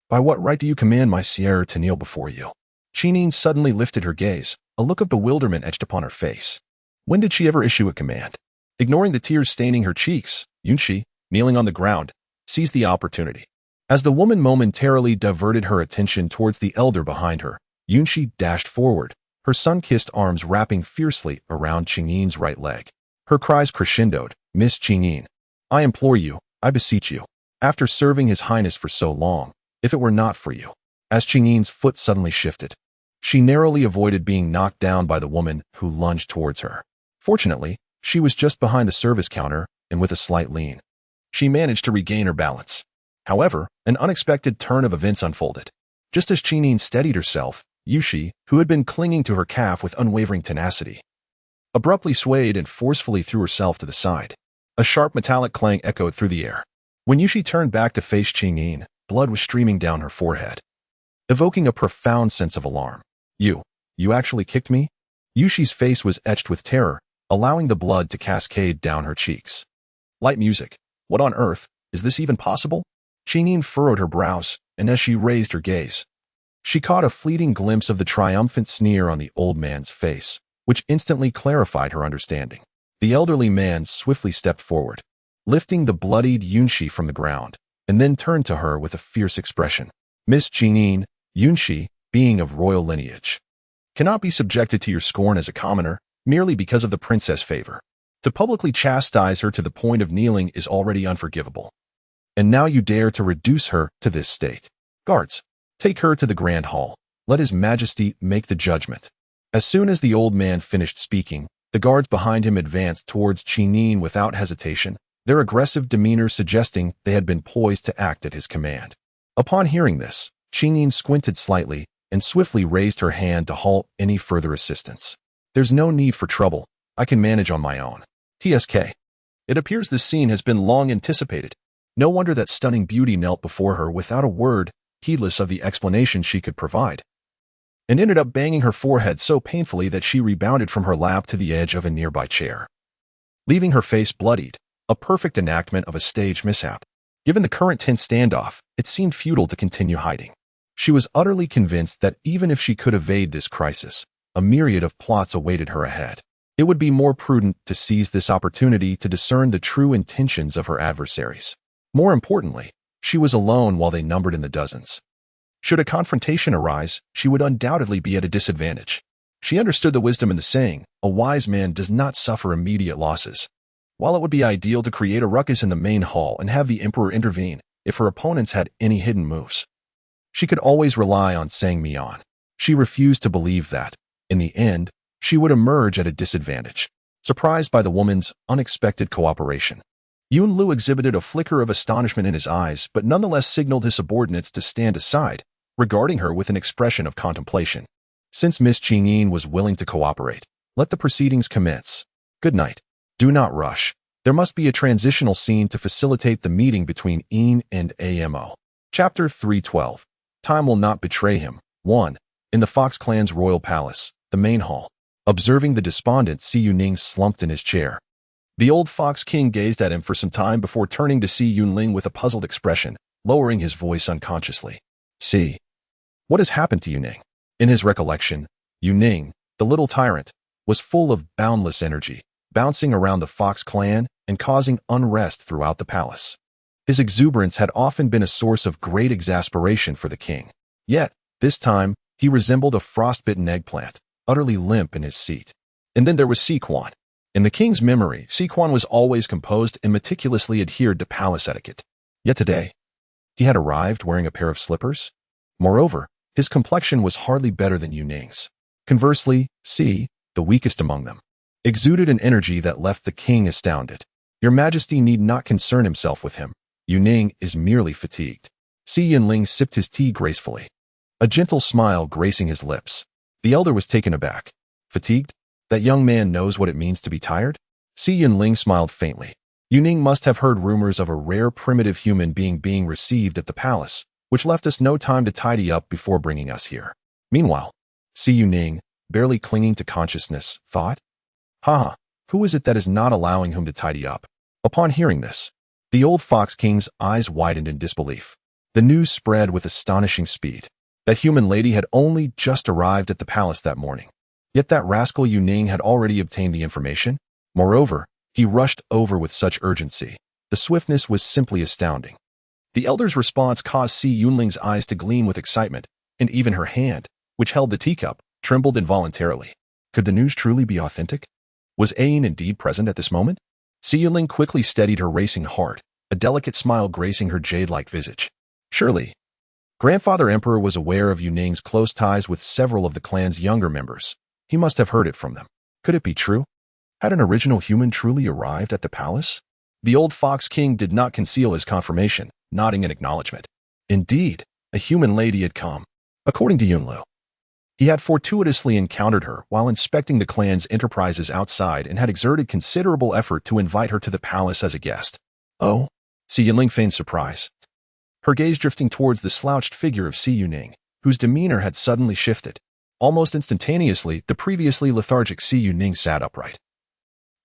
By what right do you command my sire to kneel before you? Ching-yin suddenly lifted her gaze, a look of bewilderment etched upon her face. When did she ever issue a command? Ignoring the tears staining her cheeks, Yunshi, kneeling on the ground, seized the opportunity. As the woman momentarily diverted her attention towards the elder behind her, Yunshi dashed forward, her sun-kissed arms wrapping fiercely around Ching-yin's right leg. Her cries crescendoed. Miss Ching-yin, I implore you, I beseech you, after serving His Highness for so long, if it were not for you. As Ching-yin's foot suddenly shifted, she narrowly avoided being knocked down by the woman who lunged towards her. Fortunately, she was just behind the service counter, and with a slight lean, she managed to regain her balance. However, an unexpected turn of events unfolded. Just as Ching-yin steadied herself, Yushi, who had been clinging to her calf with unwavering tenacity, abruptly swayed and forcefully threw herself to the side. A sharp metallic clang echoed through the air. When Yushi turned back to face Ching-yin, blood was streaming down her forehead, evoking a profound sense of alarm. You actually kicked me? Yushi's face was etched with terror, allowing the blood to cascade down her cheeks. Light music. What on earth? Is this even possible? Ching-yin furrowed her brows, and as she raised her gaze, she caught a fleeting glimpse of the triumphant sneer on the old man's face, which instantly clarified her understanding. The elderly man swiftly stepped forward, lifting the bloodied Yunshi from the ground, and then turned to her with a fierce expression. Miss Ching-yin, Yunshi, being of royal lineage, cannot be subjected to your scorn as a commoner, merely because of the princess' favor. To publicly chastise her to the point of kneeling is already unforgivable. And now you dare to reduce her to this state. Guards, take her to the grand hall. Let His Majesty make the judgment. As soon as the old man finished speaking, the guards behind him advanced towards Ching-yin without hesitation, their aggressive demeanor suggesting they had been poised to act at his command. Upon hearing this, Ching-yin squinted slightly and swiftly raised her hand to halt any further assistance. There's no need for trouble. I can manage on my own. TSK. It appears this scene has been long anticipated. No wonder that stunning beauty knelt before her without a word, heedless of the explanation she could provide, and ended up banging her forehead so painfully that she rebounded from her lap to the edge of a nearby chair, leaving her face bloodied, a perfect enactment of a stage mishap. Given the current tense standoff, it seemed futile to continue hiding. She was utterly convinced that even if she could evade this crisis, a myriad of plots awaited her ahead. It would be more prudent to seize this opportunity to discern the true intentions of her adversaries. More importantly, She was alone while they numbered in the dozens. Should a confrontation arise, she would undoubtedly be at a disadvantage. She understood the wisdom in the saying, a wise man does not suffer immediate losses. While it would be ideal to create a ruckus in the main hall and have the emperor intervene if her opponents had any hidden moves, she could always rely on saying me on. She refused to believe that, in the end, she would emerge at a disadvantage. Surprised by the woman's unexpected cooperation, Yun Lu exhibited a flicker of astonishment in his eyes but nonetheless signaled his subordinates to stand aside, regarding her with an expression of contemplation. Since Miss Qingyin was willing to cooperate, let the proceedings commence. Good night. Do not rush. There must be a transitional scene to facilitate the meeting between Yin and Amo. Chapter 312. Time will not betray him. 1. In the Fox clan's royal palace, the main hall. Observing the despondent, Si Yuning slumped in his chair. The old Fox King gazed at him for some time before turning to Si Yunling with a puzzled expression, lowering his voice unconsciously. Si, what has happened to Yuning? In his recollection, Yuning, the little tyrant, was full of boundless energy, bouncing around the Fox clan and causing unrest throughout the palace. His exuberance had often been a source of great exasperation for the king. Yet, this time, he resembled a frostbitten eggplant, utterly limp in his seat. And then there was Si Quan. In the king's memory, Si Quan was always composed and meticulously adhered to palace etiquette. Yet today, he had arrived wearing a pair of slippers. Moreover, his complexion was hardly better than Yuning's. Conversely, Si, the weakest among them, exuded an energy that left the king astounded. Your Majesty need not concern himself with him. Yuning is merely fatigued. Si Yunling sipped his tea gracefully, a gentle smile gracing his lips. The elder was taken aback. Fatigued? That young man knows what it means to be tired? Si Yunling smiled faintly. Yuning must have heard rumors of a rare primitive human being received at the palace, which left us no time to tidy up before bringing us here. Meanwhile, Si Yuning, barely clinging to consciousness, thought, "Ha, who is it that is not allowing him to tidy up?" Upon hearing this, the old Fox King's eyes widened in disbelief. The news spread with astonishing speed. That human lady had only just arrived at the palace that morning. Yet that rascal Yuning had already obtained the information. Moreover, he rushed over with such urgency. The swiftness was simply astounding. The elder's response caused Si Yunling's eyes to gleam with excitement, and even her hand, which held the teacup, trembled involuntarily. Could the news truly be authentic? Was Ayin indeed present at this moment? Si Yunling quickly steadied her racing heart, a delicate smile gracing her jade-like visage. Surely, Grandfather Emperor was aware of Yuning's close ties with several of the clan's younger members. He must have heard it from them. Could it be true? Had an original human truly arrived at the palace? The old Fox King did not conceal his confirmation, nodding in acknowledgement. Indeed, a human lady had come. According to Yunlu, he had fortuitously encountered her while inspecting the clan's enterprises outside and had exerted considerable effort to invite her to the palace as a guest. Oh, Si Yunling feigned surprise, her gaze drifting towards the slouched figure of Si Yuning, whose demeanor had suddenly shifted. Almost instantaneously, the previously lethargic Si Yuning sat upright,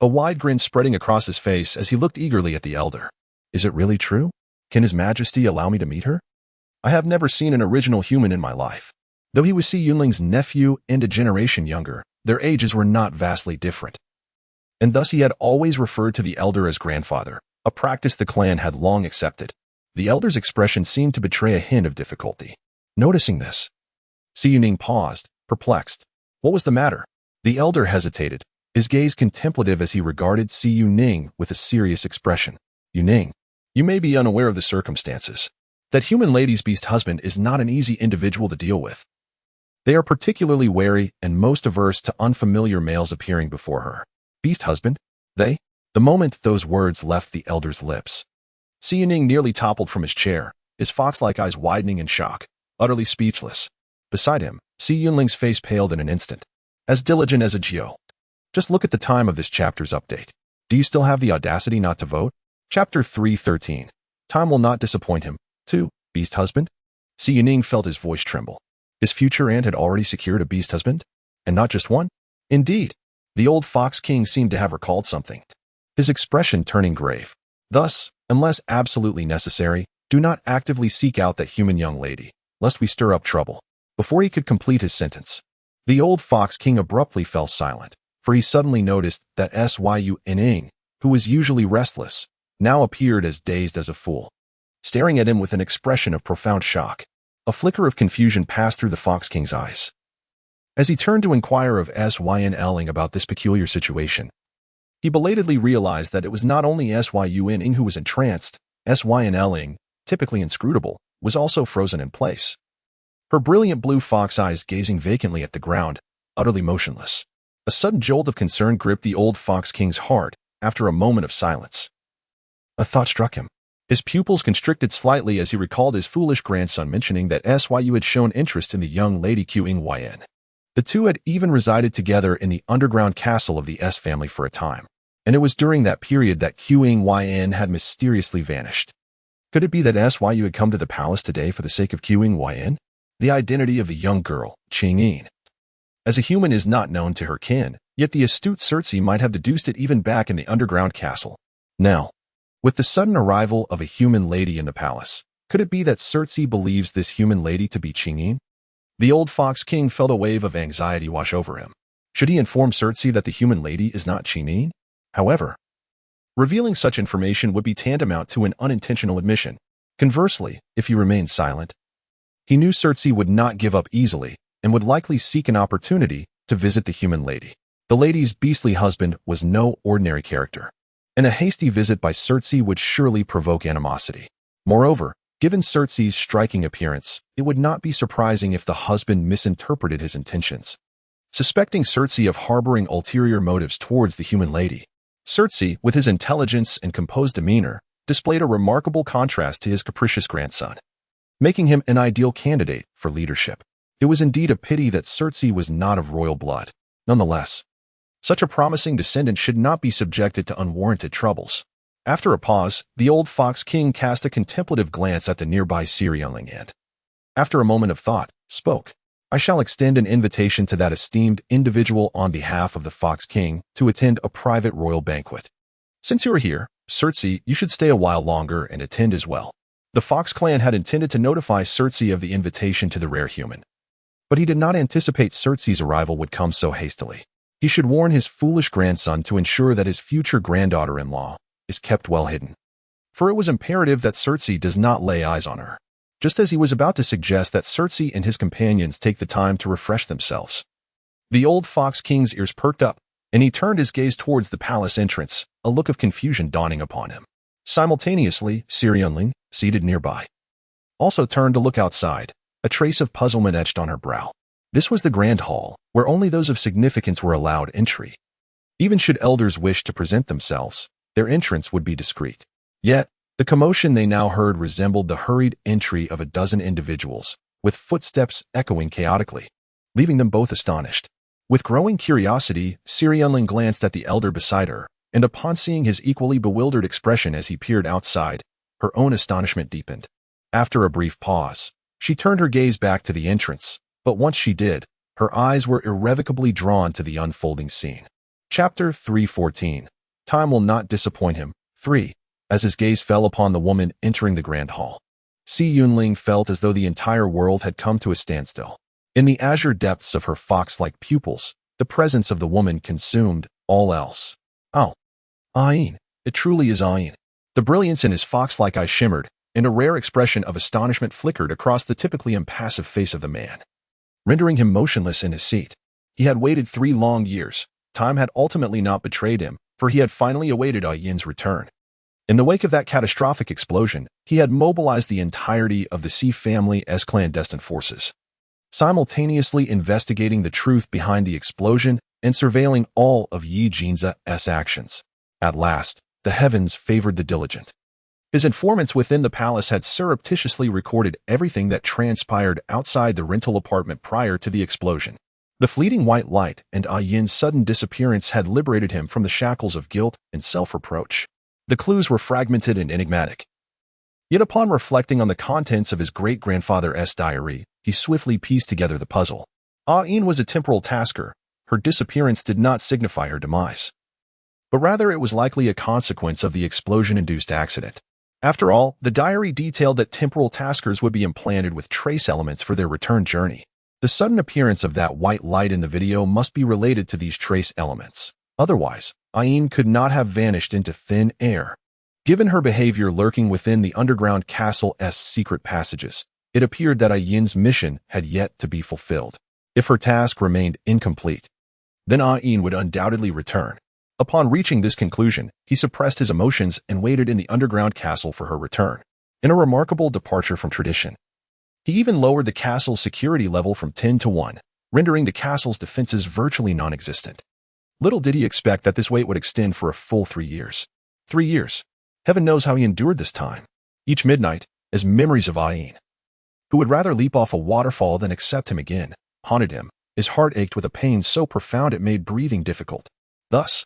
a wide grin spreading across his face as he looked eagerly at the elder. Is it really true? Can His Majesty allow me to meet her? I have never seen an original human in my life. Though he was Si Yunling's nephew and a generation younger, their ages were not vastly different. And thus he had always referred to the elder as grandfather, a practice the clan had long accepted. The elder's expression seemed to betray a hint of difficulty. Noticing this, Si Yuning paused, perplexed. What was the matter? The elder hesitated, his gaze contemplative as he regarded Si Yuning with a serious expression. Yuning, you may be unaware of the circumstances. That human lady's beast husband is not an easy individual to deal with. They are particularly wary and most averse to unfamiliar males appearing before her. Beast husband? They? The moment those words left the elder's lips, Si Yuning nearly toppled from his chair, his fox-like eyes widening in shock, utterly speechless. Beside him, Si Yunling's face paled in an instant, as diligent as a Geo. Just look at the time of this chapter's update. Do you still have the audacity not to vote? Chapter 313. Time will not disappoint him. 2. Beast husband? Si Yuning felt his voice tremble. His future aunt had already secured a beast husband? And not just one? Indeed, the old Fox King seemed to have recalled something, his expression turning grave. Thus, unless absolutely necessary, do not actively seek out that human young lady, lest we stir up trouble. Before he could complete his sentence, the old Fox King abruptly fell silent, for he suddenly noticed that Syu Ning, who was usually restless, now appeared as dazed as a fool. staring at him with an expression of profound shock. A flicker of confusion passed through the Fox King's eyes. As he turned to inquire of Syn Elling about this peculiar situation, he belatedly realized that it was not only Syn Ing who was entranced. Syn Elling, typically inscrutable, was also frozen in place. Her brilliant blue fox eyes gazing vacantly at the ground, utterly motionless. A sudden jolt of concern gripped the old Fox King's heart after a moment of silence. A thought struck him. His pupils constricted slightly as he recalled his foolish grandson mentioning that Syu had shown interest in the young lady Qing Yn. The two had even resided together in the underground castle of the S family for a time, and it was during that period that Qing Yn had mysteriously vanished. Could it be that Syu had come to the palace today for the sake of Qing Yn? The identity of the young girl, Qing, as a human, is not known to her kin, yet the astute Circe might have deduced it even back in the underground castle. Now, with the sudden arrival of a human lady in the palace, could it be that Circe believes this human lady to be Qing? The old Fox King felt a wave of anxiety wash over him. Should he inform Circe that the human lady is not Qing? However, revealing such information would be tantamount to an unintentional admission. Conversely, if he remained silent, he knew Circe would not give up easily and would likely seek an opportunity to visit the human lady. The lady's beastly husband was no ordinary character, and a hasty visit by Circe would surely provoke animosity. Moreover, given Circe's striking appearance, it would not be surprising if the husband misinterpreted his intentions. Suspecting Circe of harboring ulterior motives towards the human lady, Circe, with his intelligence and composed demeanor, displayed a remarkable contrast to his capricious grandson, making him an ideal candidate for leadership. It was indeed a pity that Circe was not of royal blood. Nonetheless, such a promising descendant should not be subjected to unwarranted troubles. After a pause, the old Fox King cast a contemplative glance at the nearby Sirianling and, after a moment of thought, spoke. I shall extend an invitation to that esteemed individual on behalf of the Fox King to attend a private royal banquet. Since you are here, Circe, you should stay a while longer and attend as well. The Fox clan had intended to notify Circe of the invitation to the rare human, but he did not anticipate Circe's arrival would come so hastily. He should warn his foolish grandson to ensure that his future granddaughter-in-law is kept well hidden, for it was imperative that Circe does not lay eyes on her. Just as he was about to suggest that Circe and his companions take the time to refresh themselves, the old Fox King's ears perked up, and he turned his gaze towards the palace entrance, a look of confusion dawning upon him. Simultaneously, Sirianling, seated nearby, also turned to look outside, a trace of puzzlement etched on her brow. This was the grand hall, where only those of significance were allowed entry. Even should elders wish to present themselves, their entrance would be discreet. Yet, the commotion they now heard resembled the hurried entry of a dozen individuals, with footsteps echoing chaotically, leaving them both astonished. With growing curiosity, Sirianling glanced at the elder beside her, and upon seeing his equally bewildered expression as he peered outside, her own astonishment deepened. After a brief pause, she turned her gaze back to the entrance, but once she did, her eyes were irrevocably drawn to the unfolding scene. Chapter 3:14. Time will not disappoint him. 3. As his gaze fell upon the woman entering the grand hall, Yunling felt as though the entire world had come to a standstill. In the azure depths of her fox-like pupils, the presence of the woman consumed all else. Oh, Ayin. It truly is Ayin. The brilliance in his fox-like eyes shimmered, and a rare expression of astonishment flickered across the typically impassive face of the man, rendering him motionless in his seat. He had waited 3 long years. Time had ultimately not betrayed him, for he had finally awaited Ayin's return. In the wake of that catastrophic explosion, he had mobilized the entirety of the C family's clandestine forces, simultaneously investigating the truth behind the explosion and surveilling all of Yi Jinza's actions. At last, the heavens favored the diligent. His informants within the palace had surreptitiously recorded everything that transpired outside the rental apartment prior to the explosion. The fleeting white light and Ayin's sudden disappearance had liberated him from the shackles of guilt and self-reproach. The clues were fragmented and enigmatic. Yet upon reflecting on the contents of his great-grandfather's diary, he swiftly pieced together the puzzle. Ayin was a temporal tasker. Her disappearance did not signify her demise, but rather it was likely a consequence of the explosion-induced accident. After all, the diary detailed that temporal taskers would be implanted with trace elements for their return journey. The sudden appearance of that white light in the video must be related to these trace elements. Otherwise, Ayin could not have vanished into thin air. Given her behavior lurking within the underground castle's secret passages, it appeared that Yin's mission had yet to be fulfilled. If her task remained incomplete, then Yin would undoubtedly return. Upon reaching this conclusion, he suppressed his emotions and waited in the underground castle for her return. In a remarkable departure from tradition, he even lowered the castle's security level from 10 to 1, rendering the castle's defenses virtually non-existent. Little did he expect that this wait would extend for a full 3 years. 3 years. Heaven knows how he endured this time. Each midnight, as memories of Yin, who would rather leap off a waterfall than accept him again, haunted him. His heart ached with a pain so profound it made breathing difficult. Thus,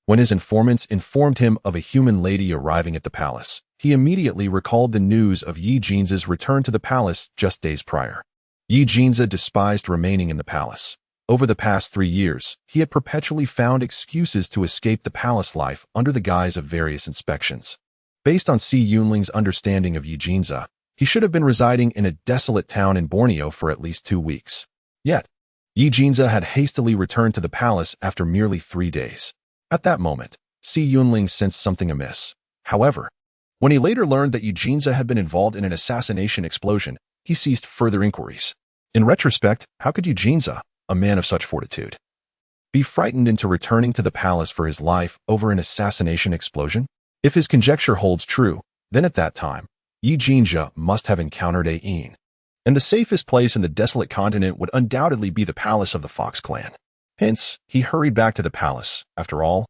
when his informants informed him of a human lady arriving at the palace, he immediately recalled the news of Yi Jinza's return to the palace just days prior. Yi Jinza despised remaining in the palace. Over the past 3 years, he had perpetually found excuses to escape the palace life under the guise of various inspections. Based on Si Yunling's understanding of Yi Jinza, he should have been residing in a desolate town in Borneo for at least 2 weeks. Yet, Yi Jinza had hastily returned to the palace after merely 3 days. At that moment, Si Yunling sensed something amiss. However, when he later learned that Yi Jinza had been involved in an assassination explosion, he ceased further inquiries. In retrospect, how could Yi Jinza, a man of such fortitude, be frightened into returning to the palace for his life over an assassination explosion? If his conjecture holds true, then at that time, Yi Jinza must have encountered Yin, and the safest place in the desolate continent would undoubtedly be the palace of the Fox clan. Hence, he hurried back to the palace. After all,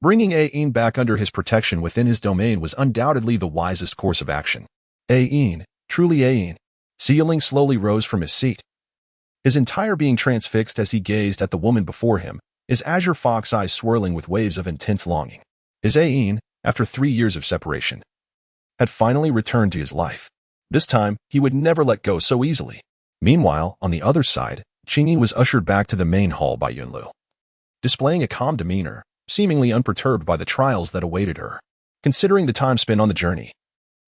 bringing Yin back under his protection within his domain was undoubtedly the wisest course of action. Yin, truly Yin. Si Yunling slowly rose from his seat, his entire being transfixed as he gazed at the woman before him, his azure fox eyes swirling with waves of intense longing. His Yin, after 3 years of separation, had finally returned to his life. This time, he would never let go so easily. Meanwhile, on the other side, Qingyi was ushered back to the main hall by Yunlu, displaying a calm demeanor, seemingly unperturbed by the trials that awaited her. Considering the time spent on the journey,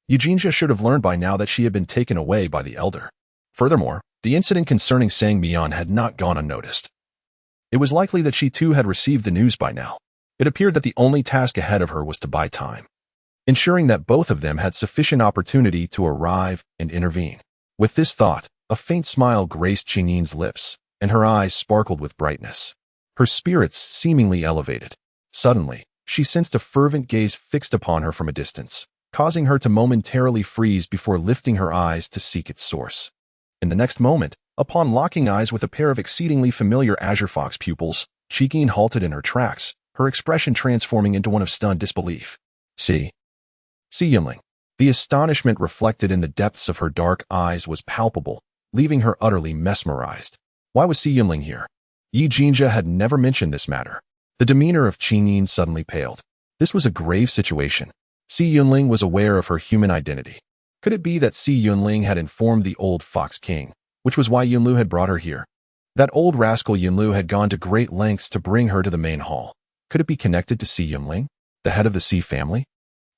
Yi Jinza should have learned by now that she had been taken away by the elder. Furthermore, the incident concerning Sang Mian had not gone unnoticed. It was likely that she too had received the news by now. It appeared that the only task ahead of her was to buy time, ensuring that both of them had sufficient opportunity to arrive and intervene. With this thought, a faint smile graced Qingyin's lips, and her eyes sparkled with brightness. Her spirits seemingly elevated. Suddenly, she sensed a fervent gaze fixed upon her from a distance, causing her to momentarily freeze before lifting her eyes to seek its source. In the next moment, upon locking eyes with a pair of exceedingly familiar azure fox pupils, Qingying halted in her tracks, her expression transforming into one of stunned disbelief. Si Yunling. The astonishment reflected in the depths of her dark eyes was palpable, leaving her utterly mesmerized. Why was Si Yunling here? Yi Jinza had never mentioned this matter. The demeanor of Qingying suddenly paled. This was a grave situation. Si Yunling was aware of her human identity. Could it be that Si Yunling had informed the old Fox King, which was why Yunlu had brought her here? That old rascal Yunlu had gone to great lengths to bring her to the main hall. Could it be connected to Si Yunling, the head of the Si family?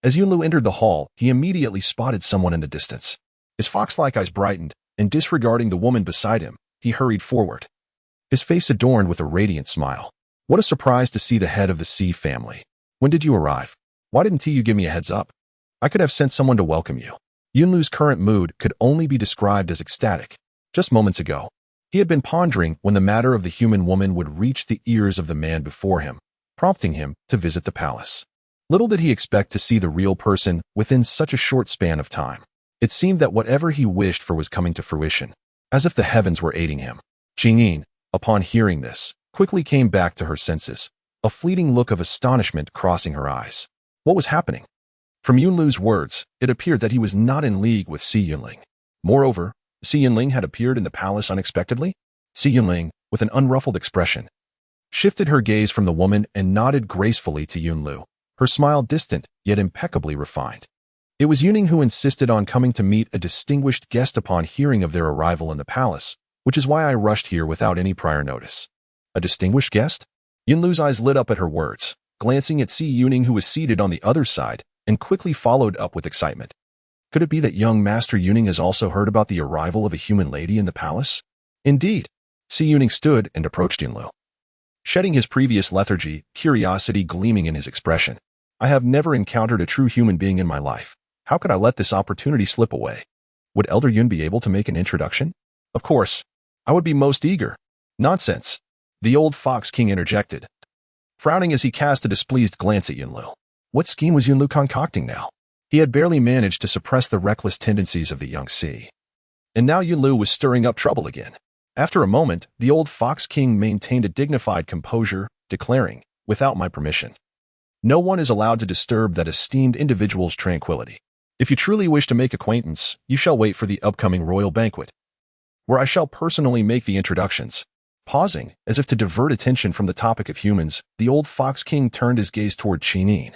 As Yunlu entered the hall, he immediately spotted someone in the distance. His fox-like eyes brightened, and disregarding the woman beside him, he hurried forward, his face adorned with a radiant smile. What a surprise to see the head of the Si family. When did you arrive? Why didn't you give me a heads up? I could have sent someone to welcome you. Yunlu's current mood could only be described as ecstatic. Just moments ago, he had been pondering when the matter of the human woman would reach the ears of the man before him, prompting him to visit the palace. Little did he expect to see the real person within such a short span of time. It seemed that whatever he wished for was coming to fruition, as if the heavens were aiding him. Qingying, upon hearing this, quickly came back to her senses, a fleeting look of astonishment crossing her eyes. What was happening? From Yunlu's words, it appeared that he was not in league with Si Yunling. Moreover, Si Yunling had appeared in the palace unexpectedly. Si Yunling, with an unruffled expression, shifted her gaze from the woman and nodded gracefully to Yunlu, her smile distant yet impeccably refined. It was Yuning who insisted on coming to meet a distinguished guest upon hearing of their arrival in the palace, which is why I rushed here without any prior notice. A distinguished guest? Yunlu's eyes lit up at her words, glancing at Si Yuning who was seated on the other side, and quickly followed up with excitement. Could it be that young Master Yuning has also heard about the arrival of a human lady in the palace? Indeed. Si Yuning stood and approached Yunlu, shedding his previous lethargy, curiosity gleaming in his expression. I have never encountered a true human being in my life. How could I let this opportunity slip away? Would Elder Yun be able to make an introduction? Of course. I would be most eager. Nonsense. The old Fox King interjected, frowning as he cast a displeased glance at Yunlu. What scheme was Yunlu concocting now? He had barely managed to suppress the reckless tendencies of the young sea. And now Yunlu was stirring up trouble again. After a moment, the old Fox King maintained a dignified composure, declaring, without my permission, no one is allowed to disturb that esteemed individual's tranquility. If you truly wish to make acquaintance, you shall wait for the upcoming royal banquet, where I shall personally make the introductions. Pausing, as if to divert attention from the topic of humans, the old Fox King turned his gaze toward Qinin,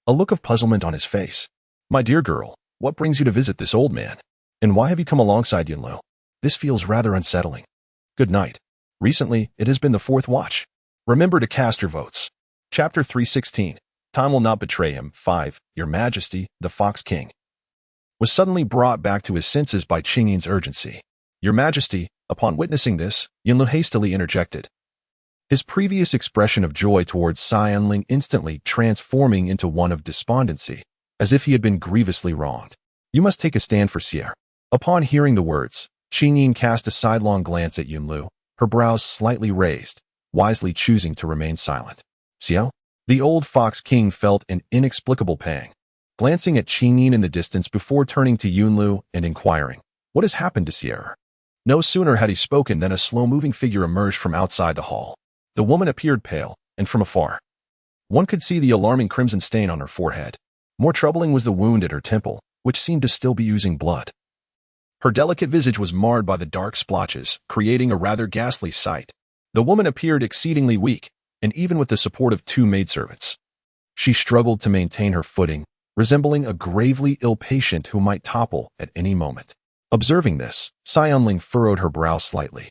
a look of puzzlement on his face. My dear girl, what brings you to visit this old man? And why have you come alongside Yunlu? This feels rather unsettling. Good night. Recently, it has been the fourth watch. Remember to cast your votes. Chapter 316. Time will not betray him. 5. Your Majesty, the Fox King, was suddenly brought back to his senses by Qingyin's urgency. Your Majesty, upon witnessing this, Yunlu hastily interjected, his previous expression of joy towards Xianling instantly transforming into one of despondency, as if he had been grievously wronged. You must take a stand for Sierra. Upon hearing the words, Qingying cast a sidelong glance at Yunlu, her brows slightly raised, wisely choosing to remain silent. Xiao? The old Fox King felt an inexplicable pang, glancing at Qingying in the distance before turning to Yunlu and inquiring, what has happened to Sierra? No sooner had he spoken than a slow-moving figure emerged from outside the hall. The woman appeared pale, and from afar, one could see the alarming crimson stain on her forehead. More troubling was the wound at her temple, which seemed to still be oozing blood. Her delicate visage was marred by the dark splotches, creating a rather ghastly sight. The woman appeared exceedingly weak, and even with the support of 2 maidservants, she struggled to maintain her footing, resembling a gravely ill patient who might topple at any moment. Observing this, Xianling furrowed her brow slightly,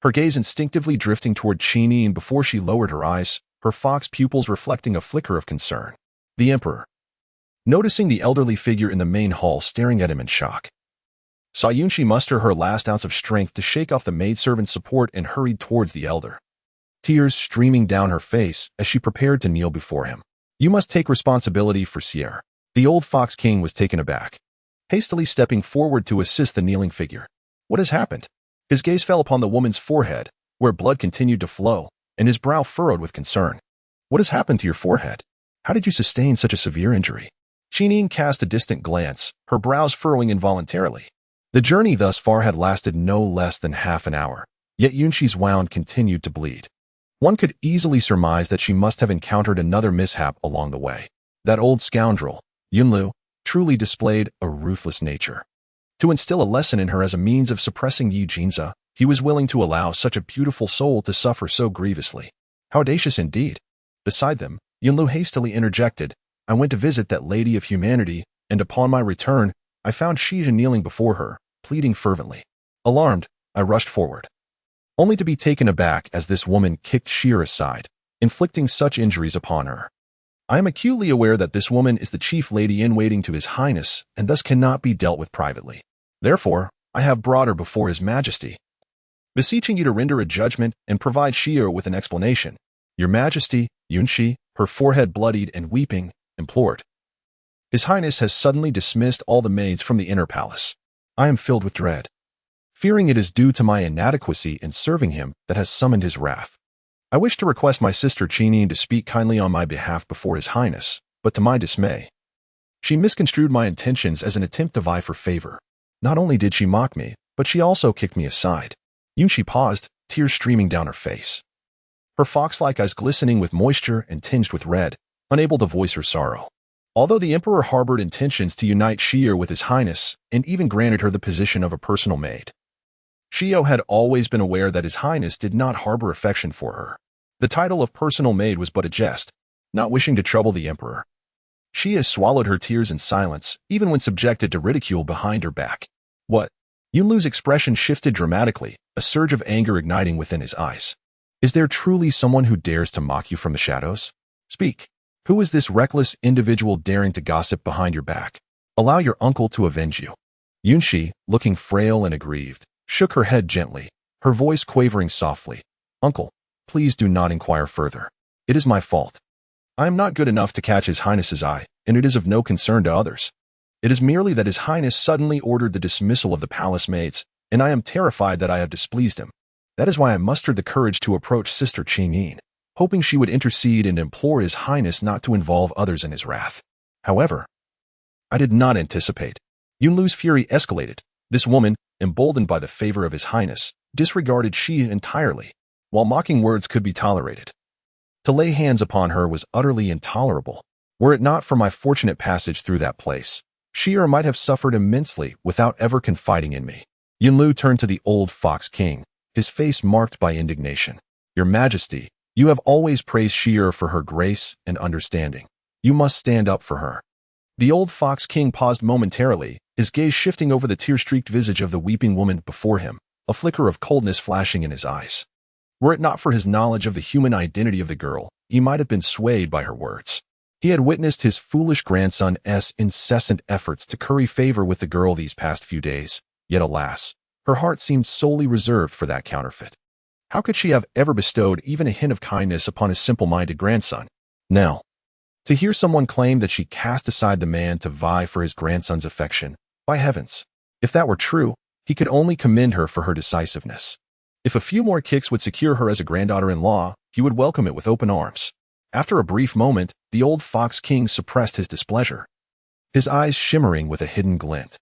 her gaze instinctively drifting toward Qinyin before she lowered her eyes, her fox pupils reflecting a flicker of concern. The Emperor, noticing the elderly figure in the main hall staring at him in shock, saw Yunshi muster her last ounce of strength to shake off the maidservant's support and hurried towards the elder, tears streaming down her face as she prepared to kneel before him. You must take responsibility for Sierra. The old Fox King was taken aback, hastily stepping forward to assist the kneeling figure. What has happened? His gaze fell upon the woman's forehead, where blood continued to flow, and his brow furrowed with concern. What has happened to your forehead? How did you sustain such a severe injury? Qinyin cast a distant glance, her brows furrowing involuntarily. The journey thus far had lasted no less than half an hour, yet Yunshi's wound continued to bleed. One could easily surmise that she must have encountered another mishap along the way. That old scoundrel, Yunlu, truly displayed a ruthless nature. To instill a lesson in her as a means of suppressing Yi Jinza, he was willing to allow such a beautiful soul to suffer so grievously. How audacious indeed. Beside them, Yunlu hastily interjected, I went to visit that lady of humanity, and upon my return, I found Shija kneeling before her, pleading fervently. Alarmed, I rushed forward, only to be taken aback as this woman kicked Shira aside, inflicting such injuries upon her. I am acutely aware that this woman is the chief lady in waiting to His Highness, and thus cannot be dealt with privately. Therefore, I have brought her before His Majesty, beseeching you to render a judgment and provide Shira with an explanation. Your Majesty, Yunshi, her forehead bloodied and weeping, implored. His Highness has suddenly dismissed all the maids from the inner palace. I am filled with dread, fearing it is due to my inadequacy in serving him that has summoned his wrath. I wish to request my sister Qinyin to speak kindly on my behalf before His Highness, but to my dismay, she misconstrued my intentions as an attempt to vie for favor. Not only did she mock me, but she also kicked me aside. Yunshi paused, tears streaming down her face, her fox-like eyes glistening with moisture and tinged with red, unable to voice her sorrow. Although the Emperor harbored intentions to unite Shio with His Highness and even granted her the position of a personal maid, Shio had always been aware that His Highness did not harbor affection for her. The title of personal maid was but a jest. Not wishing to trouble the Emperor, Shia swallowed her tears in silence, even when subjected to ridicule behind her back. What? Yunlu's expression shifted dramatically, a surge of anger igniting within his eyes. Is there truly someone who dares to mock you from the shadows? Speak. Who is this reckless individual daring to gossip behind your back? Allow your uncle to avenge you. Yunshi, looking frail and aggrieved, shook her head gently, her voice quavering softly. Uncle, please do not inquire further. It is my fault. I am not good enough to catch His Highness's eye, and it is of no concern to others. It is merely that His Highness suddenly ordered the dismissal of the palace maids, and I am terrified that I have displeased him. That is why I mustered the courage to approach Sister Qingyin, hoping she would intercede and implore His Highness not to involve others in his wrath. However, I did not anticipate. Yunlu's fury escalated. This woman, emboldened by the favor of His Highness, disregarded Xi entirely, while mocking words could be tolerated. To lay hands upon her was utterly intolerable. Were it not for my fortunate passage through that place, she might have suffered immensely without ever confiding in me. Yunlu turned to the old Fox King, his face marked by indignation. Your Majesty, you have always praised Shi for her grace and understanding. You must stand up for her. The old Fox King paused momentarily, his gaze shifting over the tear-streaked visage of the weeping woman before him, a flicker of coldness flashing in his eyes. Were it not for his knowledge of the human identity of the girl, he might have been swayed by her words. He had witnessed his foolish grandson's incessant efforts to curry favor with the girl these past few days, yet alas, her heart seemed solely reserved for that counterfeit. How could she have ever bestowed even a hint of kindness upon his simple-minded grandson? Now, to hear someone claim that she cast aside the man to vie for his grandson's affection, by heavens, if that were true, he could only commend her for her decisiveness. If a few more kicks would secure her as a granddaughter-in-law, he would welcome it with open arms. After a brief moment, the old Fox King suppressed his displeasure, his eyes shimmering with a hidden glint.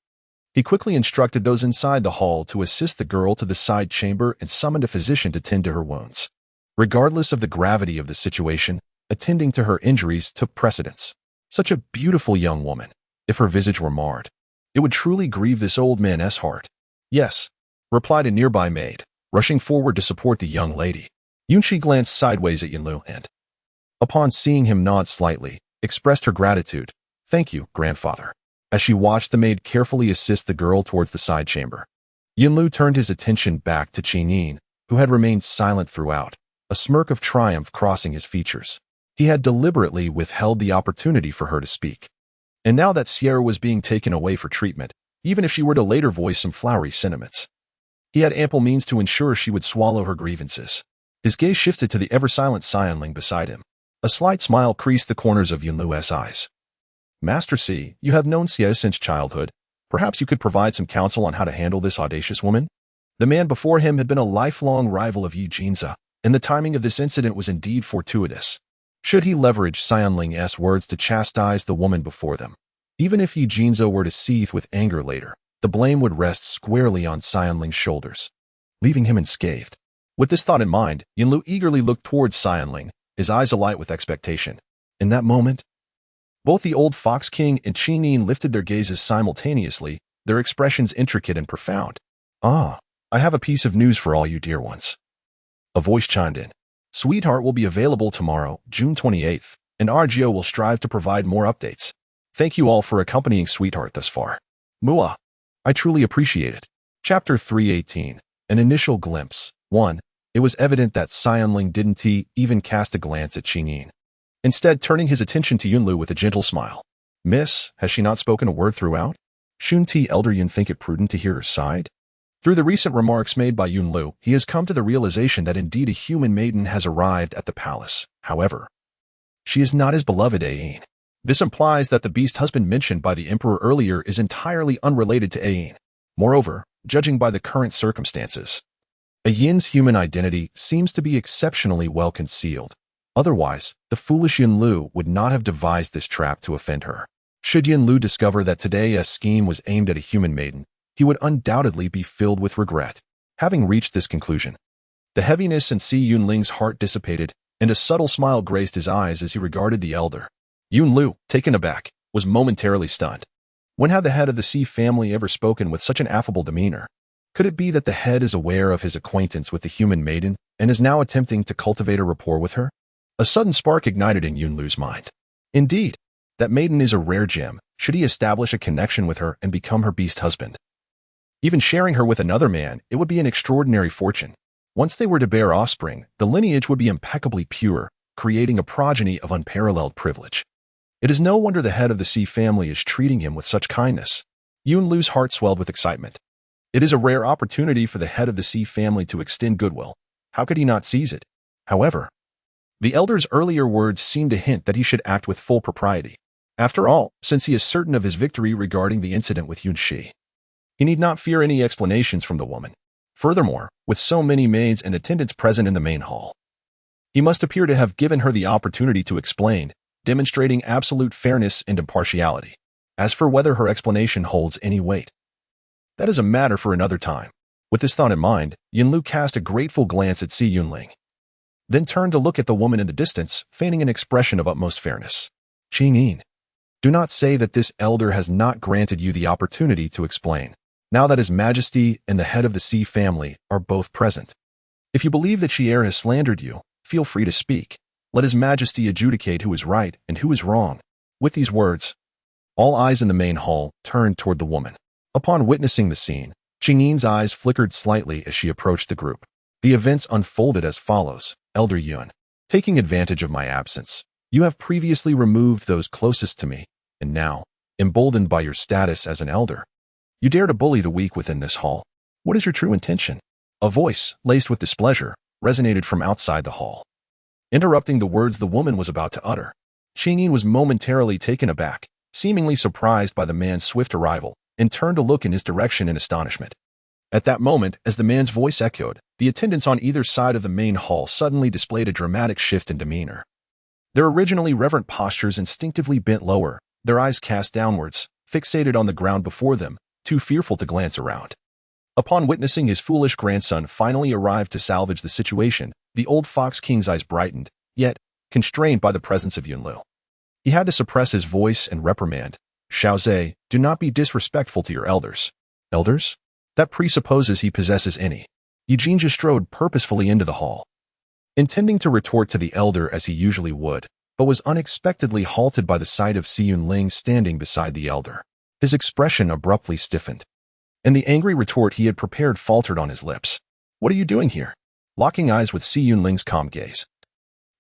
He quickly instructed those inside the hall to assist the girl to the side chamber and summoned a physician to tend to her wounds. Regardless of the gravity of the situation, attending to her injuries took precedence. Such a beautiful young woman. If her visage were marred, it would truly grieve this old man's heart. Yes, replied a nearby maid, rushing forward to support the young lady. Yunshi glanced sideways at Yunlu and, upon seeing him nod slightly, expressed her gratitude. Thank you, grandfather. As she watched the maid carefully assist the girl towards the side chamber, Yunlu turned his attention back to Qingyin, who had remained silent throughout, a smirk of triumph crossing his features. He had deliberately withheld the opportunity for her to speak. And now that Sierra was being taken away for treatment, even if she were to later voice some flowery sentiments, he had ample means to ensure she would swallow her grievances. His gaze shifted to the ever-silent Xianling beside him. A slight smile creased the corners of Yunlu's eyes. Master Si, you have known Xie since childhood. Perhaps you could provide some counsel on how to handle this audacious woman? The man before him had been a lifelong rival of Yi Jinza, and the timing of this incident was indeed fortuitous. Should he leverage Xianling's words to chastise the woman before them? Even if Yi Jinza were to seethe with anger later, the blame would rest squarely on Xianling's shoulders, leaving him unscathed. With this thought in mind, Yunlu eagerly looked towards Xianling, his eyes alight with expectation. In that moment, both the old Fox King and Qingyin lifted their gazes simultaneously, their expressions intricate and profound. Ah, I have a piece of news for all you dear ones. A voice chimed in. Sweetheart will be available tomorrow, June 28th, and RGO will strive to provide more updates. Thank you all for accompanying Sweetheart thus far. Mua. I truly appreciate it. Chapter 318. An initial glimpse. 1. It was evident that Xianling didn't even cast a glance at Qingyin, instead turning his attention to Yunlu with a gentle smile. Miss, has she not spoken a word throughout? Shouldn't Elder Yun think it prudent to hear her side? Through the recent remarks made by Yunlu, he has come to the realization that indeed a human maiden has arrived at the palace. However, she is not his beloved Ayin. This implies that the beast husband mentioned by the emperor earlier is entirely unrelated to Ayin. Moreover, judging by the current circumstances, Ayin's human identity seems to be exceptionally well concealed. Otherwise, the foolish Yunlu would not have devised this trap to offend her. Should Yunlu discover that today a scheme was aimed at a human maiden, he would undoubtedly be filled with regret. Having reached this conclusion, the heaviness in Si Yunling's heart dissipated, and a subtle smile graced his eyes as he regarded the elder. Yunlu, taken aback, was momentarily stunned. When had the head of the Si family ever spoken with such an affable demeanor? Could it be that the head is aware of his acquaintance with the human maiden and is now attempting to cultivate a rapport with her? A sudden spark ignited in Yunlu's mind. Indeed, that maiden is a rare gem. Should he establish a connection with her and become her beast husband? Even sharing her with another man, it would be an extraordinary fortune. Once they were to bear offspring, the lineage would be impeccably pure, creating a progeny of unparalleled privilege. It is no wonder the head of the Si family is treating him with such kindness. Yunlu's heart swelled with excitement. It is a rare opportunity for the head of the Si family to extend goodwill. How could he not seize it? However, The elder's earlier words seemed to hint that he should act with full propriety. After all, since he is certain of his victory regarding the incident with Yunxi, he need not fear any explanations from the woman. Furthermore, with so many maids and attendants present in the main hall, he must appear to have given her the opportunity to explain, demonstrating absolute fairness and impartiality. As for whether her explanation holds any weight, that is a matter for another time. With this thought in mind, Yunlu cast a grateful glance at Si Yunling, then turned to look at the woman in the distance, feigning an expression of utmost fairness. Qingyin, do not say that this elder has not granted you the opportunity to explain, now that His Majesty and the head of the Si family are both present. If you believe that Xier has slandered you, feel free to speak. Let His Majesty adjudicate who is right and who is wrong. With these words, all eyes in the main hall turned toward the woman. Upon witnessing the scene, Qingyin's eyes flickered slightly as she approached the group. The events unfolded as follows. Elder Yuan, taking advantage of my absence, you have previously removed those closest to me, and now, emboldened by your status as an elder, you dare to bully the weak within this hall. What is your true intention? A voice, laced with displeasure, resonated from outside the hall, interrupting the words the woman was about to utter. Qingyin was momentarily taken aback, seemingly surprised by the man's swift arrival, and turned to look in his direction in astonishment. At that moment, as the man's voice echoed, the attendants on either side of the main hall suddenly displayed a dramatic shift in demeanor. Their originally reverent postures instinctively bent lower, their eyes cast downwards, fixated on the ground before them, too fearful to glance around. Upon witnessing his foolish grandson finally arrive to salvage the situation, the old Fox King's eyes brightened, yet, constrained by the presence of Yunlu, he had to suppress his voice and reprimand. Xiaozhe, do not be disrespectful to your elders. Elders? That presupposes he possesses any. Yujinja strode purposefully into the hall, intending to retort to the elder as he usually would, but was unexpectedly halted by the sight of Si Yunling standing beside the elder. His expression abruptly stiffened, and the angry retort he had prepared faltered on his lips. What are you doing here? Locking eyes with Si Yunling's calm gaze,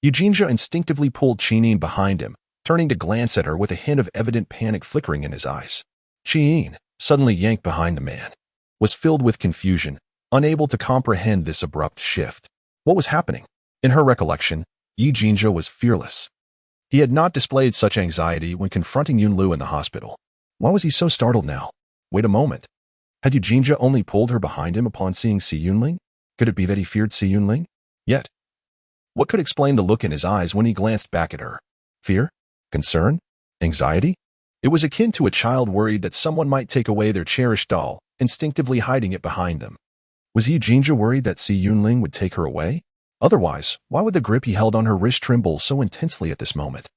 Yujinja instinctively pulled Qingyin behind him, turning to glance at her with a hint of evident panic flickering in his eyes. Qingyin, suddenly yanked behind the man, was filled with confusion, unable to comprehend this abrupt shift. What was happening? In her recollection, Yujinja was fearless. He had not displayed such anxiety when confronting Yunlu in the hospital. Why was he so startled now? Wait a moment. Had Yujinja only pulled her behind him upon seeing Si Yunling? Could it be that he feared Si Yunling? Yet, what could explain the look in his eyes when he glanced back at her? Fear? Concern? Anxiety? It was akin to a child worried that someone might take away their cherished doll, instinctively hiding it behind them. Was Yujinja worried that Si Yunling would take her away? Otherwise, why would the grip he held on her wrist tremble so intensely at this moment?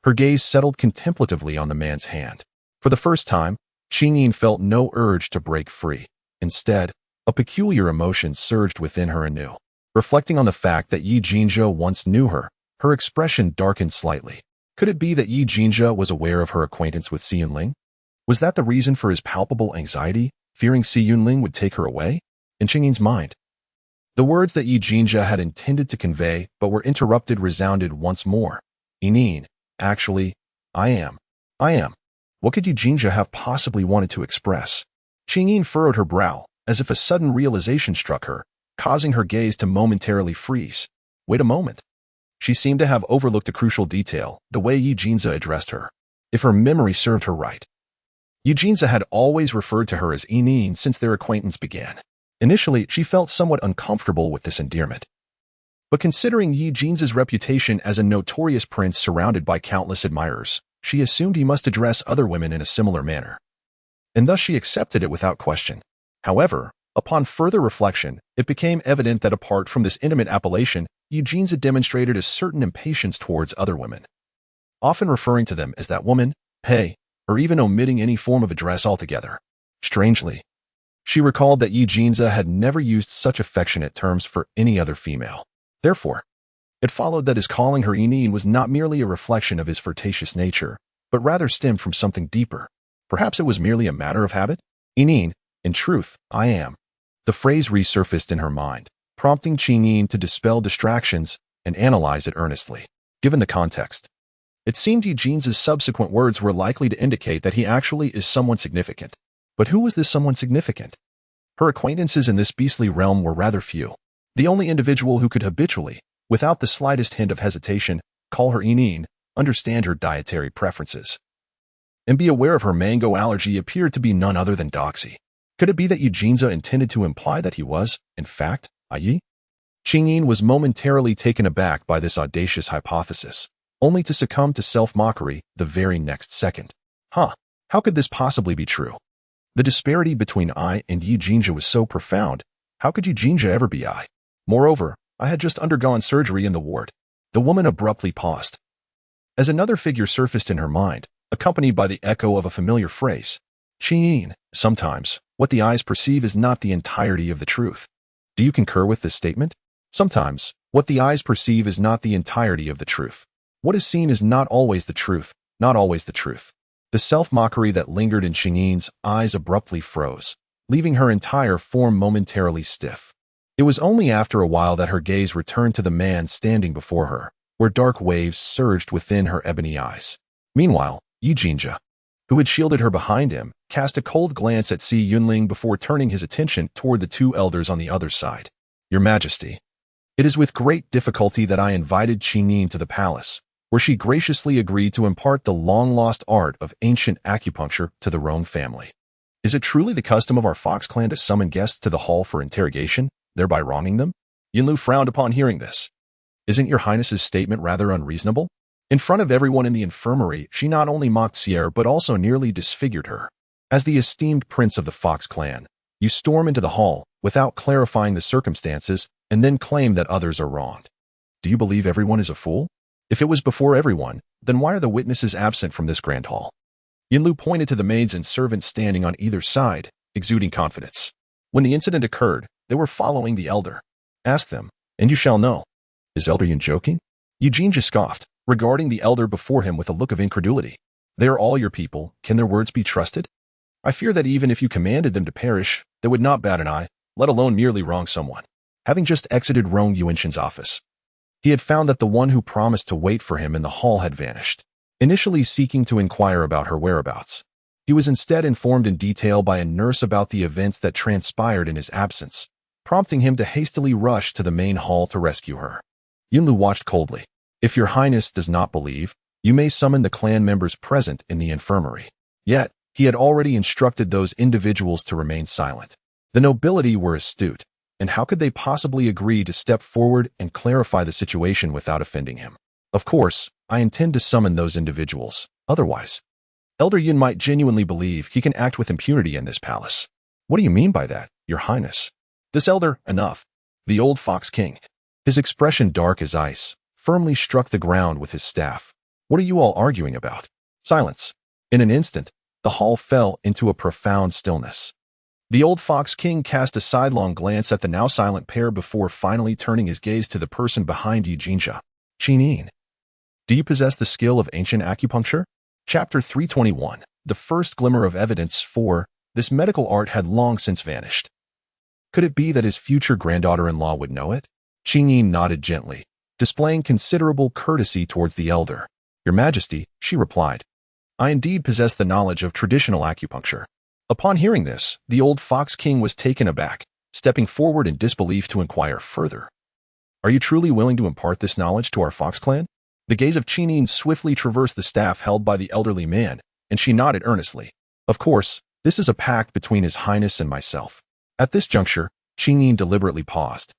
Her gaze settled contemplatively on the man's hand. For the first time, Qingyin felt no urge to break free. Instead, a peculiar emotion surged within her anew. Reflecting on the fact that Yujinja once knew her, her expression darkened slightly. Could it be that Yujinja was aware of her acquaintance with Si Yunling? Was that the reason for his palpable anxiety, fearing Si Yunling would take her away? In Qingyin's mind, the words that Yujinja had intended to convey but were interrupted resounded once more. Inin, actually, I am. What could Yujinja have possibly wanted to express? Qingyin furrowed her brow, as if a sudden realization struck her, causing her gaze to momentarily freeze. Wait a moment. She seemed to have overlooked a crucial detail, the way Yujinja addressed her. If her memory served her right, Yujinja had always referred to her as Inin since their acquaintance began. Initially, she felt somewhat uncomfortable with this endearment. But considering Yujinja's reputation as a notorious prince surrounded by countless admirers, she assumed he must address other women in a similar manner, and thus she accepted it without question. However, upon further reflection, it became evident that apart from this intimate appellation, Yujinja demonstrated a certain impatience towards other women, often referring to them as that woman, hey, or even omitting any form of address altogether. Strangely, she recalled that Yujinja had never used such affectionate terms for any other female. Therefore, it followed that his calling her Inin was not merely a reflection of his flirtatious nature, but rather stemmed from something deeper. Perhaps it was merely a matter of habit? Inin, in truth, I am. The phrase resurfaced in her mind, prompting Qingyin to dispel distractions and analyze it earnestly. Given the context, it seemed Yujinja's subsequent words were likely to indicate that he actually is someone significant. But who was this someone significant? Her acquaintances in this beastly realm were rather few. The only individual who could habitually, Without the slightest hint of hesitation, call her Inin, understand her dietary preferences, and be aware of her mango allergy appeared to be none other than Doxy. Could it be that Eugenia intended to imply that he was, in fact, i.e.? Qingyin was momentarily taken aback by this audacious hypothesis, only to succumb to self-mockery the very next second. How could this possibly be true? The disparity between I and Eugenia was so profound. How could Eugenia ever be I? Moreover, I had just undergone surgery in the ward. The woman abruptly paused, as another figure surfaced in her mind, accompanied by the echo of a familiar phrase. Qingyin, sometimes, what the eyes perceive is not the entirety of the truth. Do you concur with this statement? Sometimes, what the eyes perceive is not the entirety of the truth. What is seen is not always the truth, not always the truth. The self-mockery that lingered in Qingyin's eyes abruptly froze, leaving her entire form momentarily stiff. It was only after a while that her gaze returned to the man standing before her, where dark waves surged within her ebony eyes. Meanwhile, Eugenia, who had shielded her behind him, cast a cold glance at Si Yunling before turning his attention toward the two elders on the other side. Your Majesty, it is with great difficulty that I invited Qingyin to the palace, where she graciously agreed to impart the long-lost art of ancient acupuncture to the Rong family. Is it truly the custom of our Fox clan to summon guests to the hall for interrogation, thereby wronging them? Yunlu frowned upon hearing this. Isn't your Highness's statement rather unreasonable? In front of everyone in the infirmary, she not only mocked Sierra but also nearly disfigured her. As the esteemed prince of the Fox clan, you storm into the hall without clarifying the circumstances and then claim that others are wronged. Do you believe everyone is a fool? If it was before everyone, then why are the witnesses absent from this grand hall? Yunlu pointed to the maids and servants standing on either side, exuding confidence. When the incident occurred, they were following the elder. Ask them, and you shall know. Is Elder Yun joking? Eugenia scoffed, regarding the elder before him with a look of incredulity. They are all your people. Can their words be trusted? I fear that even if you commanded them to perish, they would not bat an eye, let alone merely wrong someone. Having just exited Rong Yuanshan's office, he had found that the one who promised to wait for him in the hall had vanished. Initially seeking to inquire about her whereabouts, he was instead informed in detail by a nurse about the events that transpired in his absence, prompting him to hastily rush to the main hall to rescue her. Yunlu watched coldly. If your Highness does not believe, you may summon the clan members present in the infirmary. Yet, he had already instructed those individuals to remain silent. The nobility were astute, and how could they possibly agree to step forward and clarify the situation without offending him? Of course, I intend to summon those individuals. Otherwise, Elder Yun might genuinely believe he can act with impunity in this palace. What do you mean by that, your Highness? This elder, enough. The old Fox King, his expression dark as ice, firmly struck the ground with his staff. What are you all arguing about? Silence. In an instant, the hall fell into a profound stillness. The old Fox King cast a sidelong glance at the now silent pair before finally turning his gaze to the person behind Eugenia. Qingyin, do you possess the skill of ancient acupuncture? Chapter 321. The first glimmer of evidence for this medical art had long since vanished. Could it be that his future granddaughter-in-law would know it? Qingyin nodded gently, displaying considerable courtesy towards the elder. Your Majesty, she replied, I indeed possess the knowledge of traditional acupuncture. Upon hearing this, the old Fox King was taken aback, stepping forward in disbelief to inquire further. Are you truly willing to impart this knowledge to our Fox clan? The gaze of Qingyin swiftly traversed the staff held by the elderly man, and she nodded earnestly. Of course, this is a pact between His Highness and myself. At this juncture, Qingyin deliberately paused,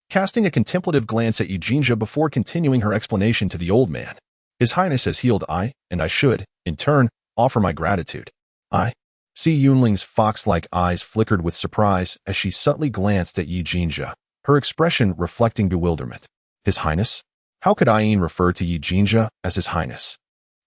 casting a contemplative glance at Eugenia before continuing her explanation to the old man. His Highness has healed I, and I should, in turn, offer my gratitude. Si Yunling's fox-like eyes flickered with surprise as she subtly glanced at Eugenia, her expression reflecting bewilderment. His Highness? How could Ayin refer to Eugenia as His Highness?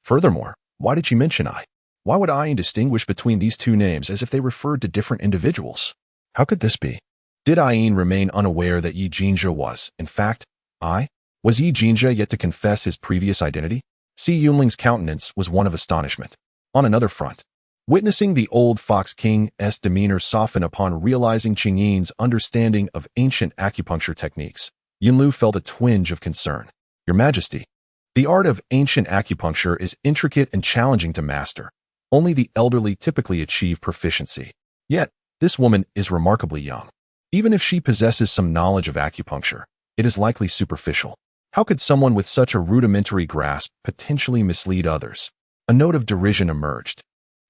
Furthermore, why did she mention I? Why would Ayin distinguish between these two names as if they referred to different individuals? How could this be? Did Ayin remain unaware that Eugenia was, in fact, I? Was Eugenia yet to confess his previous identity? Si Yunling's countenance was one of astonishment. On another front, witnessing the old Fox King's demeanor soften upon realizing Qingyin's understanding of ancient acupuncture techniques, Yunlu felt a twinge of concern. Your Majesty, the art of ancient acupuncture is intricate and challenging to master. Only the elderly typically achieve proficiency. Yet, this woman is remarkably young. Even if she possesses some knowledge of acupuncture, it is likely superficial. How could someone with such a rudimentary grasp potentially mislead others? A note of derision emerged.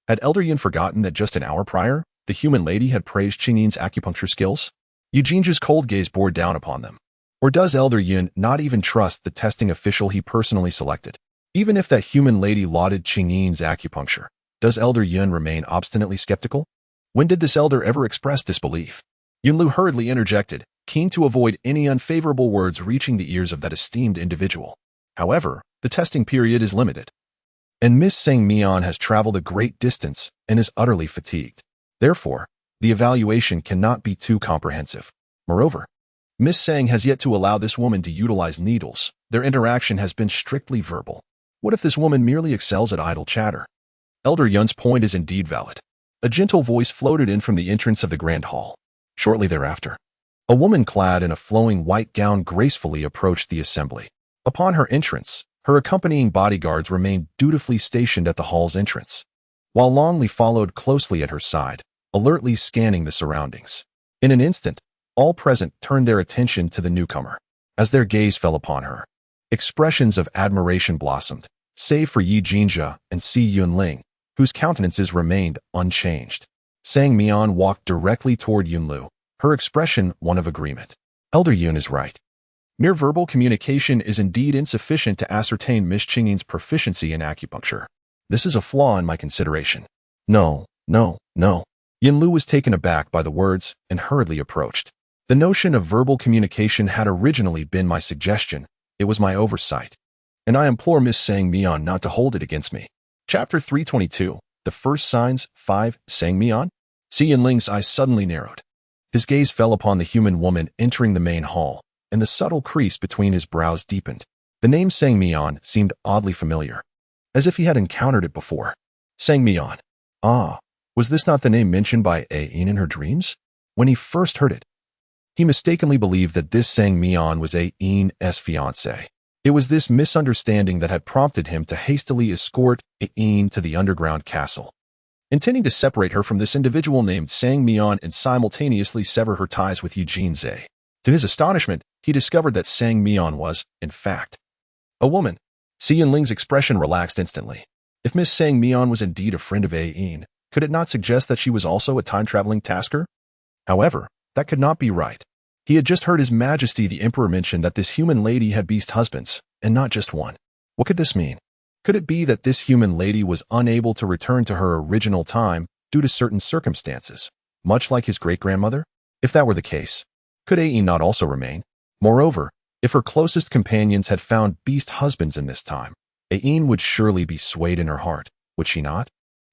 Had Elder Yun forgotten that just an hour prior, the human lady had praised Qingyin's acupuncture skills? Eugenja's cold gaze bore down upon them. Or does Elder Yun not even trust the testing official he personally selected? Even if that human lady lauded Qingyin's acupuncture, does Elder Yun remain obstinately skeptical? When did this elder ever express disbelief? Yunlu hurriedly interjected, keen to avoid any unfavorable words reaching the ears of that esteemed individual. However, the testing period is limited, and Miss Sang Mian has traveled a great distance and is utterly fatigued. Therefore, the evaluation cannot be too comprehensive. Moreover, Miss Sang has yet to allow this woman to utilize needles. Their interaction has been strictly verbal. What if this woman merely excels at idle chatter? Elder Yun's point is indeed valid. A gentle voice floated in from the entrance of the grand hall. Shortly thereafter, a woman clad in a flowing white gown gracefully approached the assembly. Upon her entrance, her accompanying bodyguards remained dutifully stationed at the hall's entrance, while Longley followed closely at her side, alertly scanning the surroundings. In an instant, all present turned their attention to the newcomer. As their gaze fell upon her, expressions of admiration blossomed, save for Yi Jinja and Si Yunling, whose countenances remained unchanged. Sang Mian walked directly toward Yunlu, her expression one of agreement. Elder Yun is right. Mere verbal communication is indeed insufficient to ascertain Miss Qingyin's proficiency in acupuncture. This is a flaw in my consideration. No. Yunlu was taken aback by the words and hurriedly approached. The notion of verbal communication had originally been my suggestion. It was my oversight, and I implore Miss Sang Mian not to hold it against me. Chapter 322. The First Signs. 5. Sang Mian? Si Yunling's eyes suddenly narrowed. His gaze fell upon the human woman entering the main hall, and the subtle crease between his brows deepened. The name Sang Mian seemed oddly familiar, as if he had encountered it before. Sang Mian. Ah, was this not the name mentioned by Ain in her dreams? When he first heard it, he mistakenly believed that this Sang Mian was Ain's fiancée. It was this misunderstanding that had prompted him to hastily escort Ain to the underground castle, intending to separate her from this individual named Sang Mian and simultaneously sever her ties with Eugene Zhe. To his astonishment, he discovered that Sang Mian was, in fact, a woman. Si Yunling's expression relaxed instantly. If Miss Sang Mian was indeed a friend of Ain, could it not suggest that she was also a time-traveling tasker? However, that could not be right. He had just heard His Majesty the Emperor mention that this human lady had beast husbands, and not just one. What could this mean? Could it be that this human lady was unable to return to her original time due to certain circumstances, much like his great-grandmother? If that were the case, could Ain not also remain? Moreover, if her closest companions had found beast husbands in this time, Ain would surely be swayed in her heart, would she not?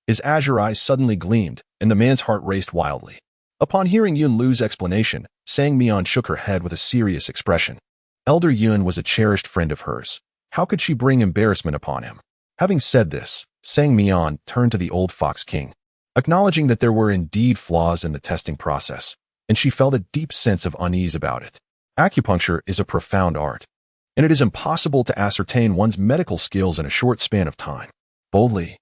His azure eyes suddenly gleamed, and the man's heart raced wildly. Upon hearing Yunlu's explanation, Sang Mian shook her head with a serious expression. Elder Yun was a cherished friend of hers. How could she bring embarrassment upon him? Having said this, Sang Mian turned to the old Fox King, acknowledging that there were indeed flaws in the testing process, and she felt a deep sense of unease about it. Acupuncture is a profound art, and it is impossible to ascertain one's medical skills in a short span of time. Boldly,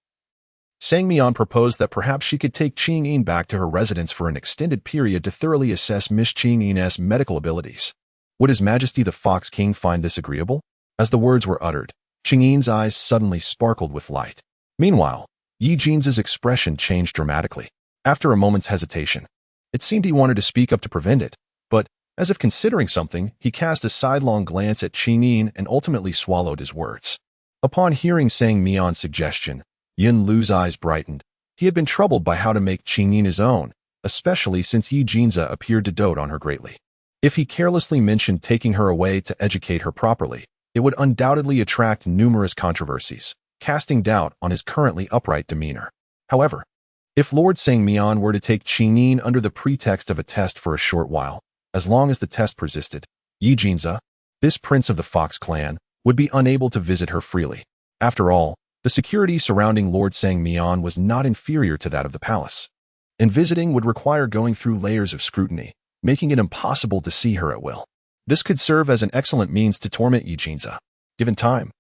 Sang Mian proposed that perhaps she could take Qingyin back to her residence for an extended period to thoroughly assess Miss Qingyin's medical abilities. Would His Majesty the Fox King find this agreeable? As the words were uttered, Qingyin's eyes suddenly sparkled with light. Meanwhile, Yi Jin's expression changed dramatically. After a moment's hesitation, it seemed he wanted to speak up to prevent it, but, as if considering something, he cast a sidelong glance at Qingyin and ultimately swallowed his words. Upon hearing Sang Mian's suggestion, Yunlu's eyes brightened. He had been troubled by how to make Qingyin his own, especially since Yi Jinza appeared to dote on her greatly. If he carelessly mentioned taking her away to educate her properly, it would undoubtedly attract numerous controversies, casting doubt on his currently upright demeanor. However, if Lord Sang Mian were to take Qingyin under the pretext of a test for a short while, as long as the test persisted, Yi Jinza, this prince of the Fox clan, would be unable to visit her freely. After all, the security surrounding Lord Sang Mian was not inferior to that of the palace, and visiting would require going through layers of scrutiny, making it impossible to see her at will. This could serve as an excellent means to torment Yi Jinza, given time.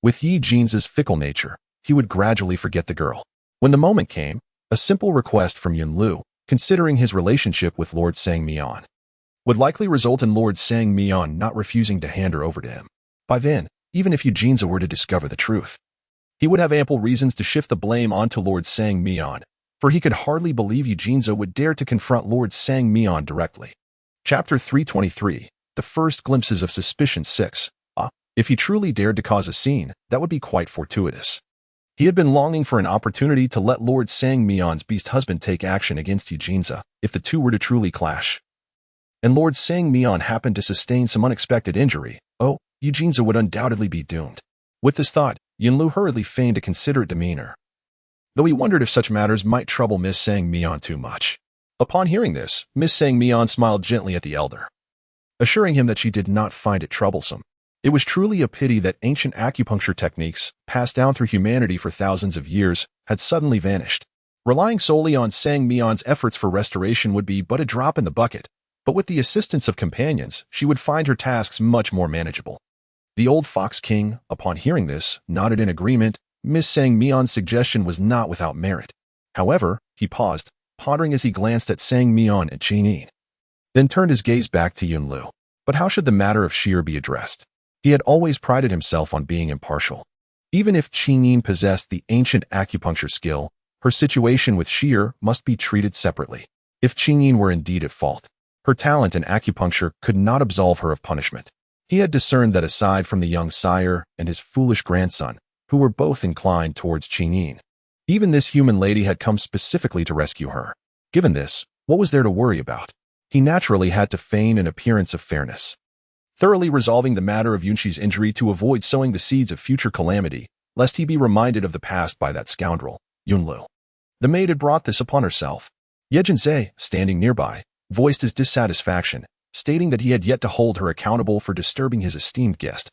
With Yi Jinza's fickle nature, he would gradually forget the girl. When the moment came, a simple request from Yunlu, considering his relationship with Lord Sang Mian, would likely result in Lord Sang Mian not refusing to hand her over to him. By then, even if Yujinza were to discover the truth, he would have ample reasons to shift the blame onto Lord Sangmyeon, for he could hardly believe Yujinza would dare to confront Lord Sangmyeon directly. Chapter 323, The First Glimpses of Suspicion 6. If he truly dared to cause a scene, that would be quite fortuitous. He had been longing for an opportunity to let Lord Sangmyeon's beast husband take action against Yujinza, if the two were to truly clash. And Lord Sangmyeon happened to sustain some unexpected injury, Yujinza would undoubtedly be doomed. With this thought, Yunlu hurriedly feigned a considerate demeanor, though he wondered if such matters might trouble Miss Sangmyeon too much. Upon hearing this, Miss Sangmyeon smiled gently at the elder, assuring him that she did not find it troublesome. It was truly a pity that ancient acupuncture techniques, passed down through humanity for thousands of years, had suddenly vanished. Relying solely on Sangmyeon's efforts for restoration would be but a drop in the bucket, but with the assistance of companions, she would find her tasks much more manageable. The old Fox King, upon hearing this, nodded in agreement. Miss Sangmyeon's suggestion was not without merit. However, he paused, pondering as he glanced at Sangmyeon and Qingyin, then turned his gaze back to Yunlu. But how should the matter of Sheer be addressed? He had always prided himself on being impartial. Even if Qingyin possessed the ancient acupuncture skill, her situation with Sheer must be treated separately. If Qingyin were indeed at fault, her talent in acupuncture could not absolve her of punishment. He had discerned that aside from the young sire and his foolish grandson, who were both inclined towards Qingyin, even this human lady had come specifically to rescue her. Given this, what was there to worry about? He naturally had to feign an appearance of fairness, thoroughly resolving the matter of Yunxi's injury to avoid sowing the seeds of future calamity, lest he be reminded of the past by that scoundrel, Yunlu. The maid had brought this upon herself. Yejinze, standing nearby, voiced his dissatisfaction, stating that he had yet to hold her accountable for disturbing his esteemed guest.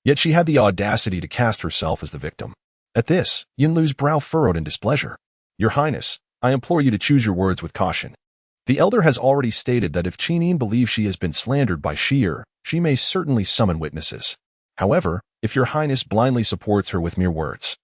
Yet she had the audacity to cast herself as the victim. At this, Yunlu's brow furrowed in displeasure. Your Highness, I implore you to choose your words with caution. The elder has already stated that if Qingyin believes she has been slandered by Sheer, she may certainly summon witnesses. However, if your Highness blindly supports her with mere words,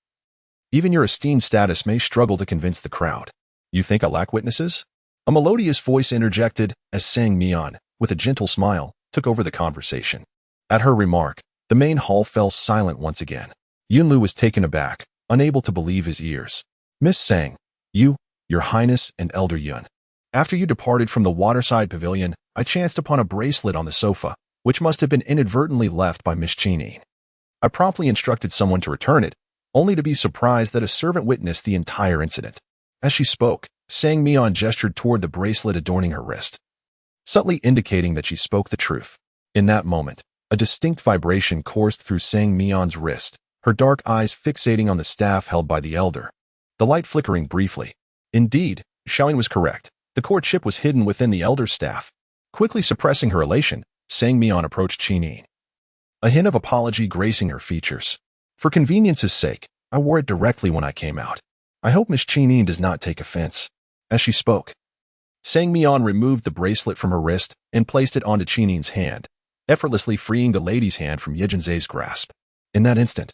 even your esteemed status may struggle to convince the crowd. You think I lack witnesses? A melodious voice interjected as Sangmyeon, with a gentle smile, took over the conversation. At her remark, the main hall fell silent once again. Yunlu was taken aback, unable to believe his ears. Miss Sang, you, your Highness and Elder Yun. After you departed from the waterside pavilion, I chanced upon a bracelet on the sofa, which must have been inadvertently left by Miss Qingyin. I promptly instructed someone to return it, only to be surprised that a servant witnessed the entire incident. As she spoke, Sangmyeon gestured toward the bracelet adorning her wrist, subtly indicating that she spoke the truth. In that moment, a distinct vibration coursed through Sangmyeon's wrist, her dark eyes fixating on the staff held by the elder, the light flickering briefly. Indeed, Xiaoyin was correct. The courtship was hidden within the elder's staff. Quickly suppressing her elation, Sangmyeon approached Qingyin, a hint of apology gracing her features. For convenience's sake, I wore it directly when I came out. I hope Miss Qingyin does not take offense. As she spoke, Sangmyeon removed the bracelet from her wrist and placed it onto Qingyin's hand, effortlessly freeing the lady's hand from Yejinze's grasp. In that instant,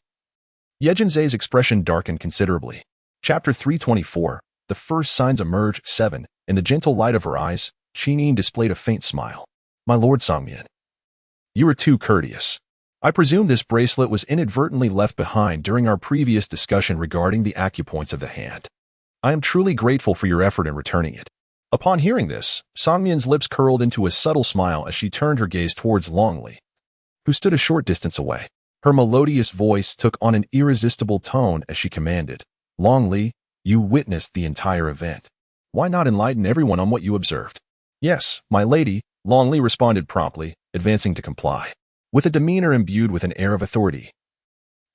Yejinze's expression darkened considerably. Chapter 324, The First Signs Emerge 7. In the gentle light of her eyes, Qingyin displayed a faint smile. My Lord Sangmyeon, you are too courteous. I presume this bracelet was inadvertently left behind during our previous discussion regarding the acupoints of the hand. I am truly grateful for your effort in returning it. Upon hearing this, Sangmyeon's lips curled into a subtle smile as she turned her gaze towards Longli, who stood a short distance away. Her melodious voice took on an irresistible tone as she commanded, Longli, you witnessed the entire event. Why not enlighten everyone on what you observed? Yes, my lady, Longli responded promptly, advancing to comply. With a demeanor imbued with an air of authority,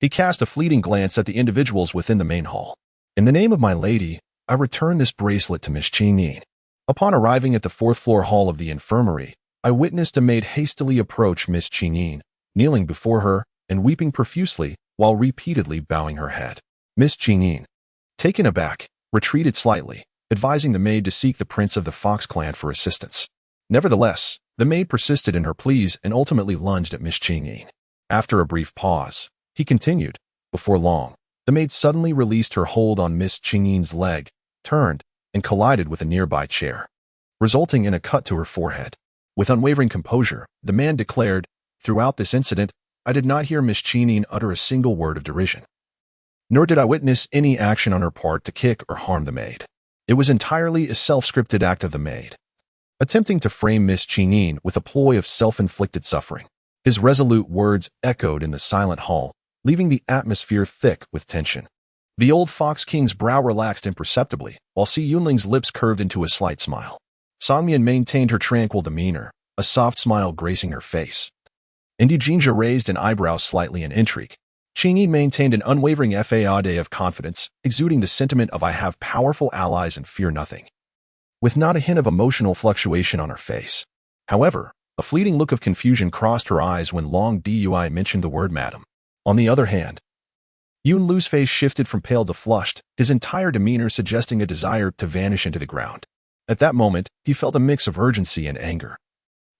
he cast a fleeting glance at the individuals within the main hall. In the name of my lady, I return this bracelet to Miss Qingyin. Upon arriving at the fourth-floor hall of the infirmary, I witnessed a maid hastily approach Miss Qingyin, kneeling before her and weeping profusely while repeatedly bowing her head. Miss Qingyin, taken aback, retreated slightly, advising the maid to seek the prince of the Fox clan for assistance. Nevertheless, the maid persisted in her pleas and ultimately lunged at Miss Qingyin. After a brief pause, he continued, before long, the maid suddenly released her hold on Miss Qingyin's leg, turned, and collided with a nearby chair, resulting in a cut to her forehead. With unwavering composure, the man declared, throughout this incident, I did not hear Miss Chenine utter a single word of derision. Nor did I witness any action on her part to kick or harm the maid. It was entirely a self-scripted act of the maid, attempting to frame Miss Chenine with a ploy of self-inflicted suffering. His resolute words echoed in the silent hall, leaving the atmosphere thick with tension. The old Fox King's brow relaxed imperceptibly, while Si Yunling's lips curved into a slight smile. Songmian maintained her tranquil demeanor, a soft smile gracing her face. Indi Jinja raised an eyebrow slightly in intrigue. Qingyi maintained an unwavering faade of confidence, exuding the sentiment of I have powerful allies and fear nothing, with not a hint of emotional fluctuation on her face. However, a fleeting look of confusion crossed her eyes when Long Dui mentioned the word madam. On the other hand, Yun Lu's face shifted from pale to flushed, his entire demeanor suggesting a desire to vanish into the ground. At that moment, he felt a mix of urgency and anger,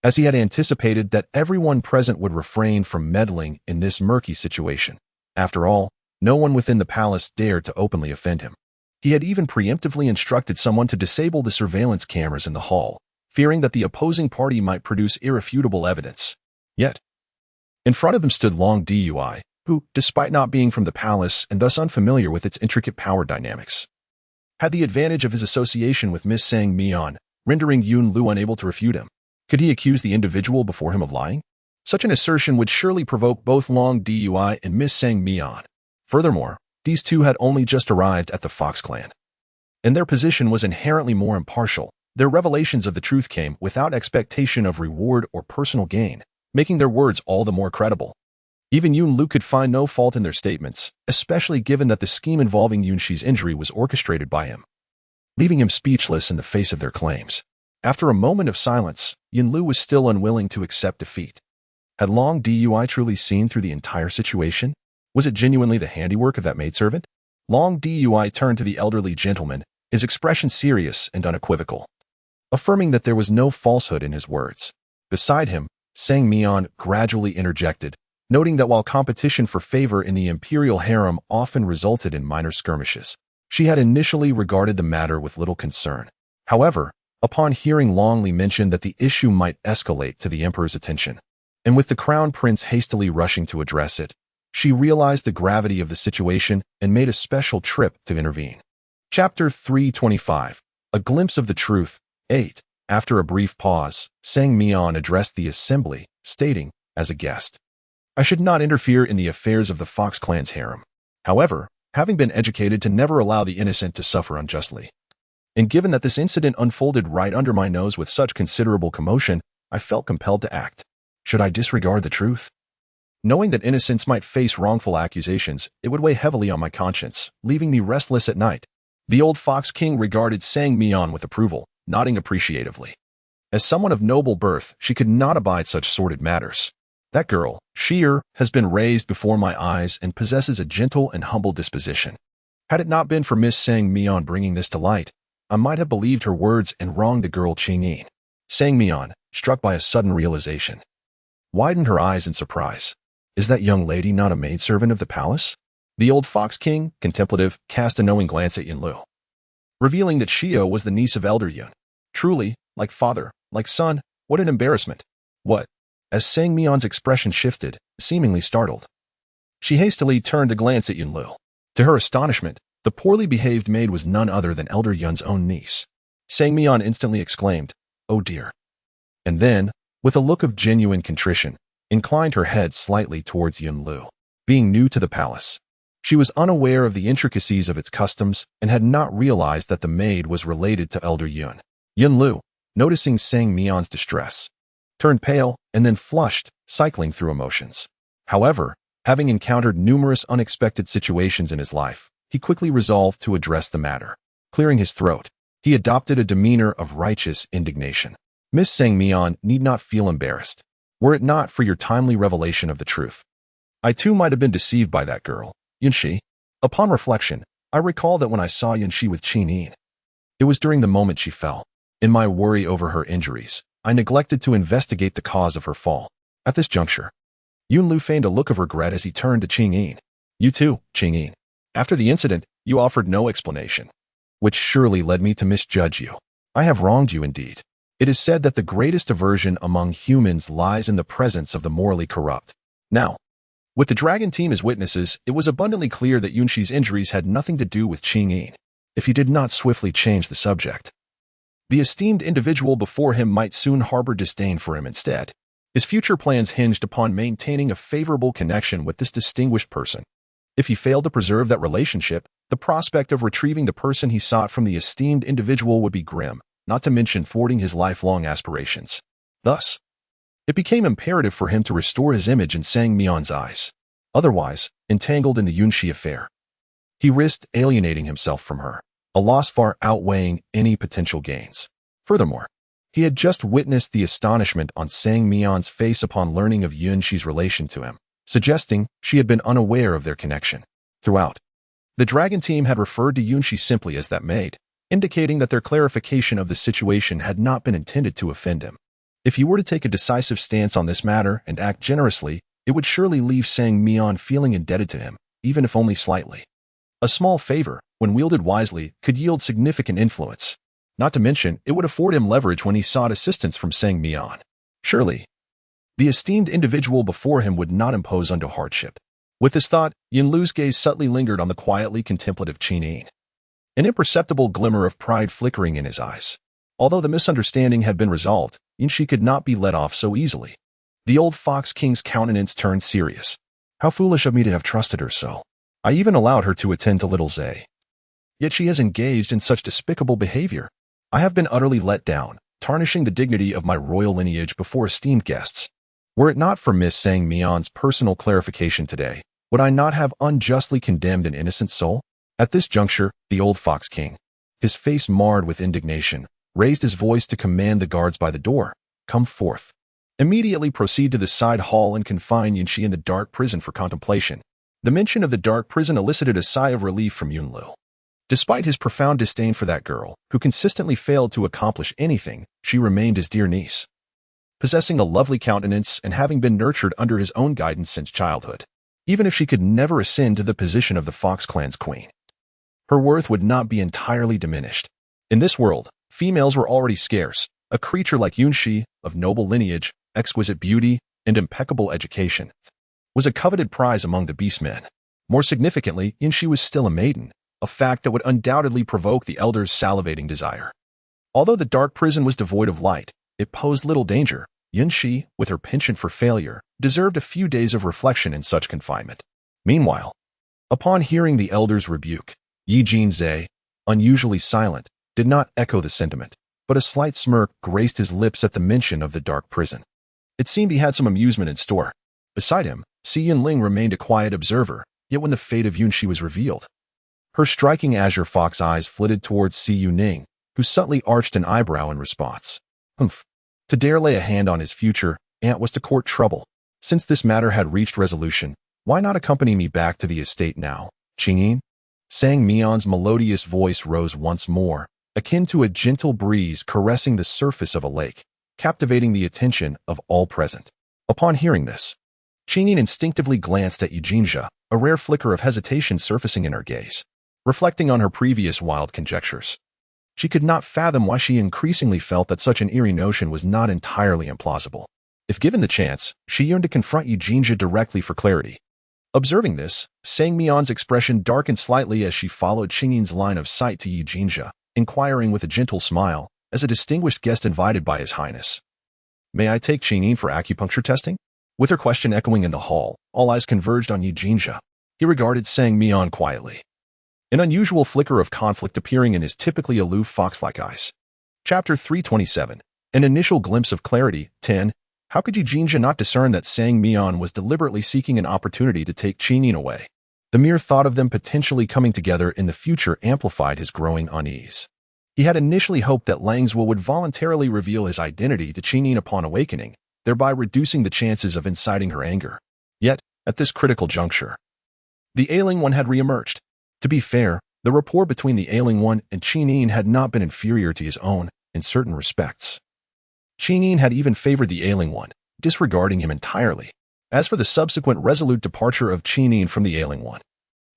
as he had anticipated that everyone present would refrain from meddling in this murky situation. After all, no one within the palace dared to openly offend him. He had even preemptively instructed someone to disable the surveillance cameras in the hall, fearing that the opposing party might produce irrefutable evidence. Yet, in front of him stood Long Dui, who, despite not being from the palace and thus unfamiliar with its intricate power dynamics, had the advantage of his association with Miss Sang Mian, rendering Yun Lu unable to refute him. Could he accuse the individual before him of lying? Such an assertion would surely provoke both Long Dui and Miss Sang Mian. Furthermore, these two had only just arrived at the Fox clan, and their position was inherently more impartial. Their revelations of the truth came without expectation of reward or personal gain, making their words all the more credible. Even Yun Lu could find no fault in their statements, especially given that the scheme involving Yun Shi's injury was orchestrated by him, leaving him speechless in the face of their claims. After a moment of silence, Yun Lu was still unwilling to accept defeat. Had Long Dui truly seen through the entire situation? Was it genuinely the handiwork of that maidservant? Long Dui turned to the elderly gentleman, his expression serious and unequivocal, affirming that there was no falsehood in his words. Beside him, Sang Mian gradually interjected, noting that while competition for favor in the imperial harem often resulted in minor skirmishes, she had initially regarded the matter with little concern. However, upon hearing Long Li mention that the issue might escalate to the emperor's attention, and with the crown prince hastily rushing to address it, she realized the gravity of the situation and made a special trip to intervene. Chapter 325. A Glimpse of the Truth. 8. After a brief pause, Sang Mian addressed the assembly, stating, as a guest, I should not interfere in the affairs of the Fox clan's harem. However, having been educated to never allow the innocent to suffer unjustly, and given that this incident unfolded right under my nose with such considerable commotion, I felt compelled to act. Should I disregard the truth? Knowing that innocents might face wrongful accusations, it would weigh heavily on my conscience, leaving me restless at night. The old Fox King regarded Sang Mian with approval, nodding appreciatively. As someone of noble birth, she could not abide such sordid matters. That girl, Sheer, has been raised before my eyes and possesses a gentle and humble disposition. Had it not been for Miss Sang Mian bringing this to light, I might have believed her words and wronged the girl Qingyin. Sang Mian, struck by a sudden realization, widened her eyes in surprise. Is that young lady not a maidservant of the palace? The old Fox King, contemplative, cast a knowing glance at Yun Lu, revealing that Shio was the niece of Elder Yun. Truly, like father, like son, what an embarrassment. What? As Sang Mian's expression shifted, seemingly startled, she hastily turned to glance at Yun Lu. To her astonishment, the poorly behaved maid was none other than Elder Yun's own niece. Sang Mian instantly exclaimed, "Oh dear," and then, with a look of genuine contrition, inclined her head slightly towards Yun Lu. Being new to the palace, she was unaware of the intricacies of its customs and had not realized that the maid was related to Elder Yun. Yun Lu, noticing Sang Mian's distress, turned pale and then flushed, cycling through emotions. However, having encountered numerous unexpected situations in his life, he quickly resolved to address the matter. Clearing his throat, he adopted a demeanor of righteous indignation. Miss Sang Mian need not feel embarrassed, were it not for your timely revelation of the truth. I too might have been deceived by that girl, Yunshi. Upon reflection, I recall that when I saw Yunshi with Qingyin, it was during the moment she fell. In my worry over her injuries, I neglected to investigate the cause of her fall. At this juncture, Yun Lu feigned a look of regret as he turned to Qingyin. You too, Qingyin. After the incident, you offered no explanation, which surely led me to misjudge you. I have wronged you indeed. It is said that the greatest aversion among humans lies in the presence of the morally corrupt. Now, With the Dragon team as witnesses, it was abundantly clear that Yunxi's injuries had nothing to do with Qingyin, if he did not swiftly change the subject. The esteemed individual before him might soon harbor disdain for him instead. His future plans hinged upon maintaining a favorable connection with this distinguished person. If he failed to preserve that relationship, the prospect of retrieving the person he sought from the esteemed individual would be grim, not to mention thwarting his lifelong aspirations. Thus, it became imperative for him to restore his image in Sang Mian's eyes. Otherwise, entangled in the Yunxi affair, he risked alienating himself from her, a loss far outweighing any potential gains. Furthermore, he had just witnessed the astonishment on Sang Mian's face upon learning of Yunxi's relation to him, suggesting she had been unaware of their connection. Throughout, the Dragon team had referred to Yunxi simply as that maid, indicating that their clarification of the situation had not been intended to offend him. If he were to take a decisive stance on this matter and act generously, it would surely leave Sang Mian feeling indebted to him, even if only slightly. A small favor, when wielded wisely, could yield significant influence. Not to mention, it would afford him leverage when he sought assistance from Sang Mian. Surely, the esteemed individual before him would not impose undue hardship. With this thought, Yunlu's gaze subtly lingered on the quietly contemplative Qingyin, an imperceptible glimmer of pride flickering in his eyes. Although the misunderstanding had been resolved, Yunxi could not be let off so easily. The old Fox King's countenance turned serious. How foolish of me to have trusted her so. I even allowed her to attend to little Zay. Yet she has engaged in such despicable behavior. I have been utterly let down, tarnishing the dignity of my royal lineage before esteemed guests. Were it not for Miss Sang Mian's personal clarification today, would I not have unjustly condemned an innocent soul? At this juncture, the old Fox King, his face marred with indignation, raised his voice to command the guards by the door, "Come forth. Immediately proceed to the side hall and confine Yunxi in the dark prison for contemplation." The mention of the dark prison elicited a sigh of relief from Yunlu. Despite his profound disdain for that girl, who consistently failed to accomplish anything, she remained his dear niece, possessing a lovely countenance and having been nurtured under his own guidance since childhood. Even if she could never ascend to the position of the Fox clan's queen, her worth would not be entirely diminished. In this world, females were already scarce. A creature like Yunxi, of noble lineage, exquisite beauty, and impeccable education, was a coveted prize among the beastmen. More significantly, Yunxi was still a maiden, a fact that would undoubtedly provoke the elders' salivating desire. Although the dark prison was devoid of light, it posed little danger. Yunxi, with her penchant for failure, deserved a few days of reflection in such confinement. Meanwhile, upon hearing the elders' rebuke, Yi Jinzhe, unusually silent, did not echo the sentiment, but a slight smirk graced his lips at the mention of the dark prison. It seemed he had some amusement in store. Beside him, Si Yunling remained a quiet observer, yet when the fate of Yunxi was revealed, her striking azure fox eyes flitted towards Si Yuning, who subtly arched an eyebrow in response. Humph. To dare lay a hand on his future aunt was to court trouble. Since this matter had reached resolution, why not accompany me back to the estate now, Qingyin? Sang Mian's melodious voice rose once more, akin to a gentle breeze caressing the surface of a lake, captivating the attention of all present. Upon hearing this, Qingyin instinctively glanced at Yujinja, a rare flicker of hesitation surfacing in her gaze. Reflecting on her previous wild conjectures, she could not fathom why she increasingly felt that such an eerie notion was not entirely implausible. If given the chance, she yearned to confront Yujinja directly for clarity. Observing this, Sang Mian's expression darkened slightly as she followed Qingyin's line of sight to Yujinja, inquiring with a gentle smile, as a distinguished guest invited by His Highness. "May I take Qingyin for acupuncture testing?" With her question echoing in the hall, all eyes converged on Yujinja. He regarded Sang Mian quietly, an unusual flicker of conflict appearing in his typically aloof fox-like eyes. Chapter 327. An initial glimpse of clarity. 10. How could Yujinja not discern that Sang Mian was deliberately seeking an opportunity to take Qingyin away? The mere thought of them potentially coming together in the future amplified his growing unease. He had initially hoped that Langzhou would voluntarily reveal his identity to Qingyin upon awakening, thereby reducing the chances of inciting her anger. Yet, at this critical juncture, the ailing one had reemerged. To be fair, the rapport between the ailing one and Qingyin had not been inferior to his own, in certain respects. Qingyin had even favored the ailing one, disregarding him entirely. As for the subsequent resolute departure of Qingyin from the ailing one,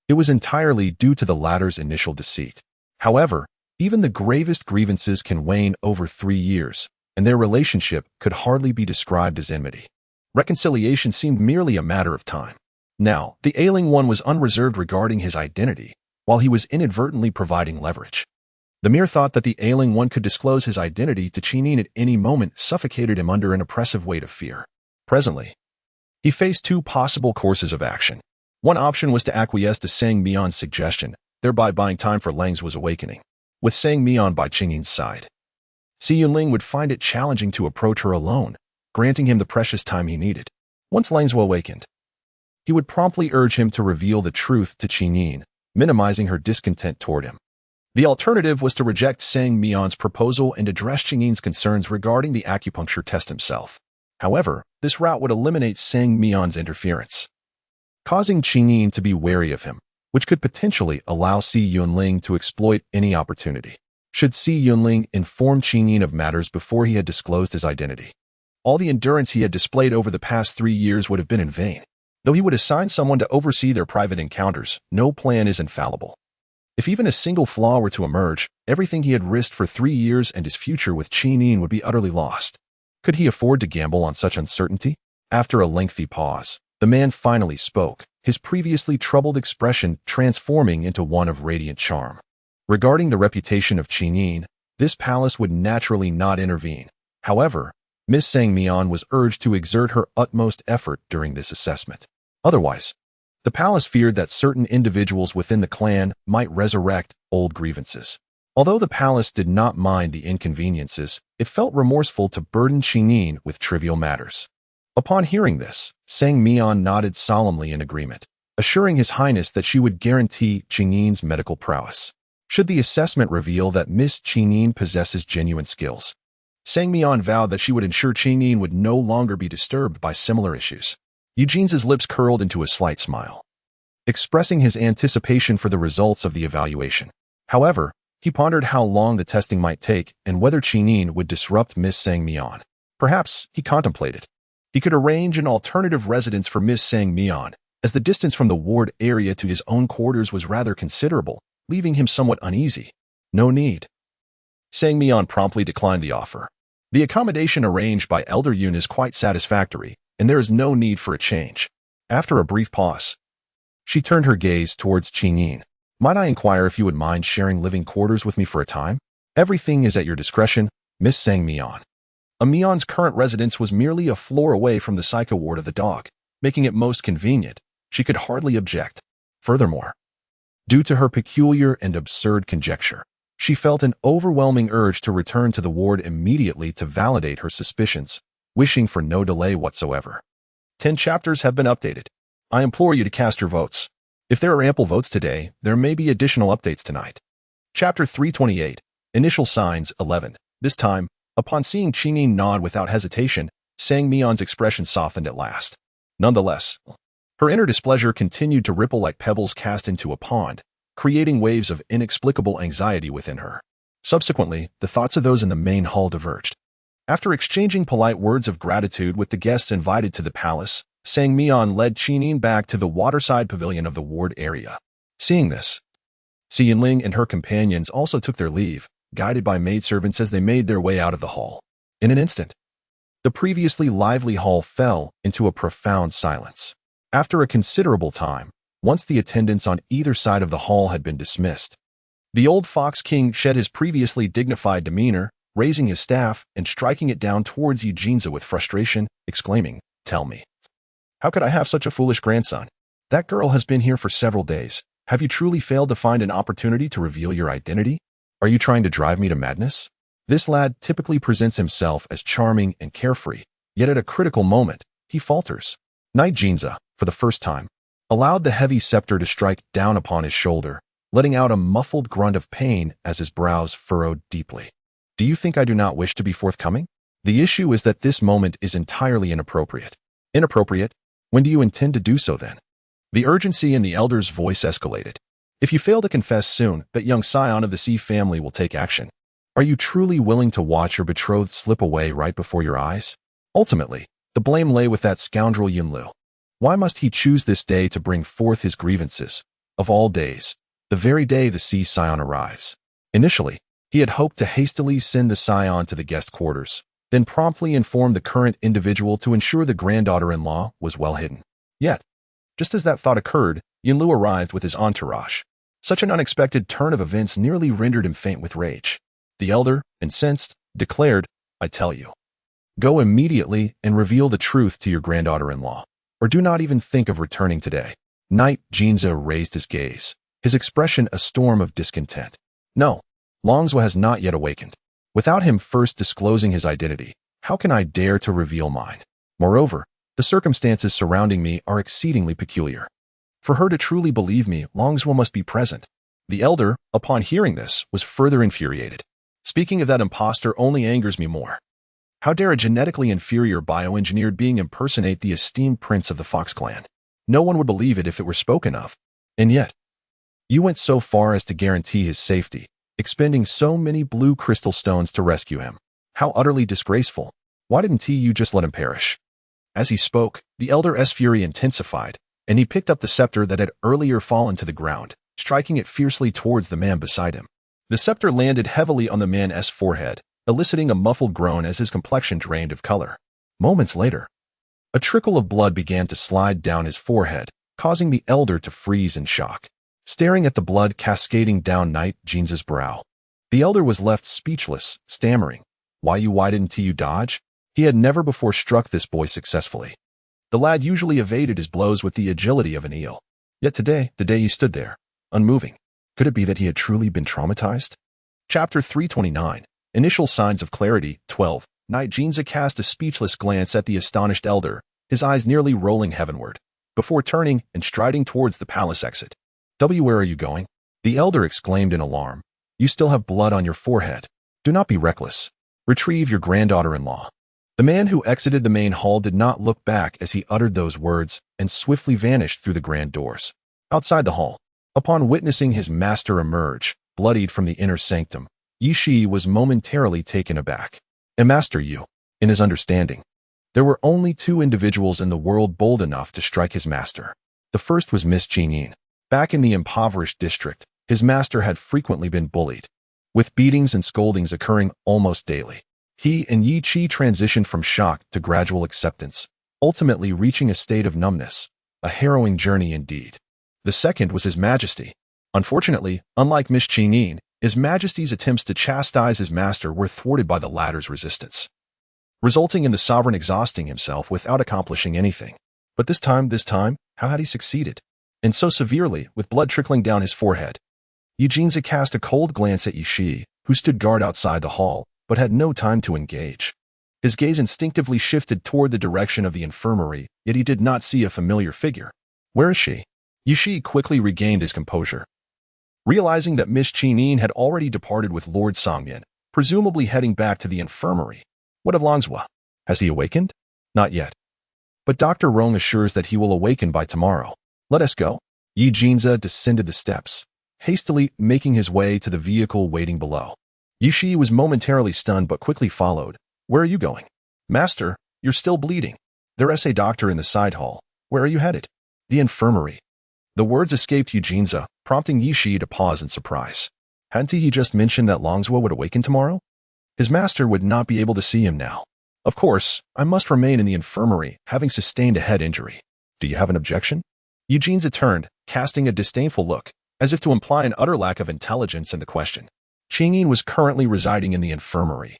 it was entirely due to the latter's initial deceit. However, even the gravest grievances can wane over 3 years, and their relationship could hardly be described as enmity. Reconciliation seemed merely a matter of time. Now, the ailing one was unreserved regarding his identity, while he was inadvertently providing leverage. The mere thought that the ailing one could disclose his identity to Qinin at any moment suffocated him under an oppressive weight of fear. Presently, he faced two possible courses of action. One option was to acquiesce to Sang Mian's suggestion, thereby buying time for Lang's awakening. With Sang Mian by Qingyin's side, Si Yunling would find it challenging to approach her alone, granting him the precious time he needed. Once Lang's awakened, he would promptly urge him to reveal the truth to Qinyin, minimizing her discontent toward him. The alternative was to reject Sang Mian's proposal and address Qingyin's concerns regarding the acupuncture test himself. However, this route would eliminate Sang Mian's interference, causing Qinyin to be wary of him, which could potentially allow Si Yunling to exploit any opportunity. Should Si Yunling inform Qinyin of matters before he had disclosed his identity, all the endurance he had displayed over the past 3 years would have been in vain. Though he would assign someone to oversee their private encounters, no plan is infallible. If even a single flaw were to emerge, everything he had risked for 3 years and his future with Qinyin would be utterly lost. Could he afford to gamble on such uncertainty? After a lengthy pause, the man finally spoke, his previously troubled expression transforming into one of radiant charm. Regarding the reputation of Qinyin, this palace would naturally not intervene. However, Miss Sang Mian was urged to exert her utmost effort during this assessment. Otherwise, the palace feared that certain individuals within the clan might resurrect old grievances. Although the palace did not mind the inconveniences, it felt remorseful to burden Qinyin with trivial matters. Upon hearing this, Sang Mian nodded solemnly in agreement, assuring His Highness that she would guarantee Qinyin's medical prowess. Should the assessment reveal that Miss Qinyin possesses genuine skills, Sang Mian vowed that she would ensure Qinyin would no longer be disturbed by similar issues. Eugene's lips curled into a slight smile, expressing his anticipation for the results of the evaluation. However, he pondered how long the testing might take and whether Qinyin would disrupt Miss Sang Mian. Perhaps, he contemplated, he could arrange an alternative residence for Miss Sang Mian, as the distance from the ward area to his own quarters was rather considerable, leaving him somewhat uneasy. No need. Sang Mian promptly declined the offer. The accommodation arranged by Elder Yun is quite satisfactory, and there is no need for a change. After a brief pause, she turned her gaze towards Qinyin. Might I inquire if you would mind sharing living quarters with me for a time? Everything is at your discretion, Miss Sang Mian. Mian's current residence was merely a floor away from the psycho ward of the dog, making it most convenient. She could hardly object. Furthermore, due to her peculiar and absurd conjecture, she felt an overwhelming urge to return to the ward immediately to validate her suspicions, wishing for no delay whatsoever. 10 chapters have been updated. I implore you to cast your votes. If there are ample votes today, there may be additional updates tonight. Chapter 328, Initial Signs 11. This time, upon seeing Qinyin nod without hesitation, Sang Mian's expression softened at last. Nonetheless, her inner displeasure continued to ripple like pebbles cast into a pond, creating waves of inexplicable anxiety within her. Subsequently, the thoughts of those in the main hall diverged. After exchanging polite words of gratitude with the guests invited to the palace, Sang Mian led Qinyin back to the waterside pavilion of the ward area. Seeing this, Si Yunling and her companions also took their leave, guided by maidservants as they made their way out of the hall. In an instant, the previously lively hall fell into a profound silence. After a considerable time, once the attendants on either side of the hall had been dismissed, the old Fox King shed his previously dignified demeanor, raising his staff and striking it down towards Eugenza with frustration, exclaiming, "Tell me, how could I have such a foolish grandson? That girl has been here for several days. Have you truly failed to find an opportunity to reveal your identity? Are you trying to drive me to madness?" This lad typically presents himself as charming and carefree, yet at a critical moment, he falters. Knight Jinza, for the first time, allowed the heavy scepter to strike down upon his shoulder, letting out a muffled grunt of pain as his brows furrowed deeply. Do you think I do not wish to be forthcoming? The issue is that this moment is entirely inappropriate. Inappropriate? When do you intend to do so then? The urgency in the elder's voice escalated. If you fail to confess soon, that young scion of the Sea family will take action. Are you truly willing to watch your betrothed slip away right before your eyes? Ultimately, the blame lay with that scoundrel Yunlu. Why must he choose this day to bring forth his grievances? Of all days, the very day the Sea scion arrives. Initially, he had hoped to hastily send the scion to the guest quarters, then promptly inform the current individual to ensure the granddaughter-in-law was well hidden. Yet, Just as that thought occurred, Yinlu arrived with his entourage. Such an unexpected turn of events nearly rendered him faint with rage. The elder, incensed, declared, "I tell you, go immediately and reveal the truth to your granddaughter-in-law, or do not even think of returning today." Knight Jinza raised his gaze, his expression a storm of discontent. No, Longzhou has not yet awakened. Without him first disclosing his identity, how can I dare to reveal mine? Moreover, the circumstances surrounding me are exceedingly peculiar. For her to truly believe me, Longzhou must be present. The elder, upon hearing this, was further infuriated. Speaking of that impostor only angers me more. How dare a genetically inferior bioengineered being impersonate the esteemed prince of the Fox clan? No one would believe it if it were spoken of. And yet, you went so far as to guarantee his safety, expending so many blue crystal stones to rescue him. How utterly disgraceful. Why didn't you just let him perish? As he spoke, the elder's fury intensified, and he picked up the scepter that had earlier fallen to the ground, striking it fiercely towards the man beside him. The scepter landed heavily on the man's forehead, eliciting a muffled groan as his complexion drained of color. Moments later, a trickle of blood began to slide down his forehead, causing the elder to freeze in shock. Staring at the blood cascading down Knight Jinza's brow, the elder was left speechless, stammering, why didn't you dodge?" He had never before struck this boy successfully. The lad usually evaded his blows with the agility of an eel. Yet today he stood there, unmoving. Could it be that he had truly been traumatized? Chapter 329, Initial Signs of Clarity, 12. Knight Jinza cast a speechless glance at the astonished elder, his eyes nearly rolling heavenward, before turning and striding towards the palace exit. Where are you going?" The elder exclaimed in alarm. "You still have blood on your forehead. Do not be reckless. Retrieve your granddaughter-in-law." The man who exited the main hall did not look back as he uttered those words and swiftly vanished through the grand doors. Outside the hall, upon witnessing his master emerge, bloodied from the inner sanctum, Yi Shi was momentarily taken aback. And Master Yu, in his understanding, there were only two individuals in the world bold enough to strike his master. The first was Miss Qingyin. Back in the impoverished district, his master had frequently been bullied, with beatings and scoldings occurring almost daily. He and Yi Qi transitioned from shock to gradual acceptance, ultimately reaching a state of numbness, a harrowing journey indeed. The second was His Majesty. Unfortunately, unlike Miss Qingyin, His Majesty's attempts to chastise his master were thwarted by the latter's resistance, resulting in the sovereign exhausting himself without accomplishing anything. But this time, how had he succeeded? And so severely, with blood trickling down his forehead. Yi Jinza cast a cold glance at Yi Shi, who stood guard outside the hall, but had no time to engage. His gaze instinctively shifted toward the direction of the infirmary, yet he did not see a familiar figure. Where is she? Yi Shi quickly regained his composure. Realizing that Miss Qingyin had already departed with Lord Songmian, presumably heading back to the infirmary. What of Longzhou? Has he awakened? Not yet. But Dr. Rong assures that he will awaken by tomorrow. Let us go. Yi Jinza descended the steps, hastily making his way to the vehicle waiting below. Yi Shi was momentarily stunned but quickly followed. Where are you going? Master, you're still bleeding. There's a doctor in the side hall. Where are you headed? The infirmary. The words escaped Yi Jinza, prompting Yi Shi to pause in surprise. Hadn't he just mentioned that Longzhou would awaken tomorrow? His master would not be able to see him now. Of course, I must remain in the infirmary, having sustained a head injury. Do you have an objection? Yi Jinza turned, casting a disdainful look, as if to imply an utter lack of intelligence in the question. Qingyin was currently residing in the infirmary,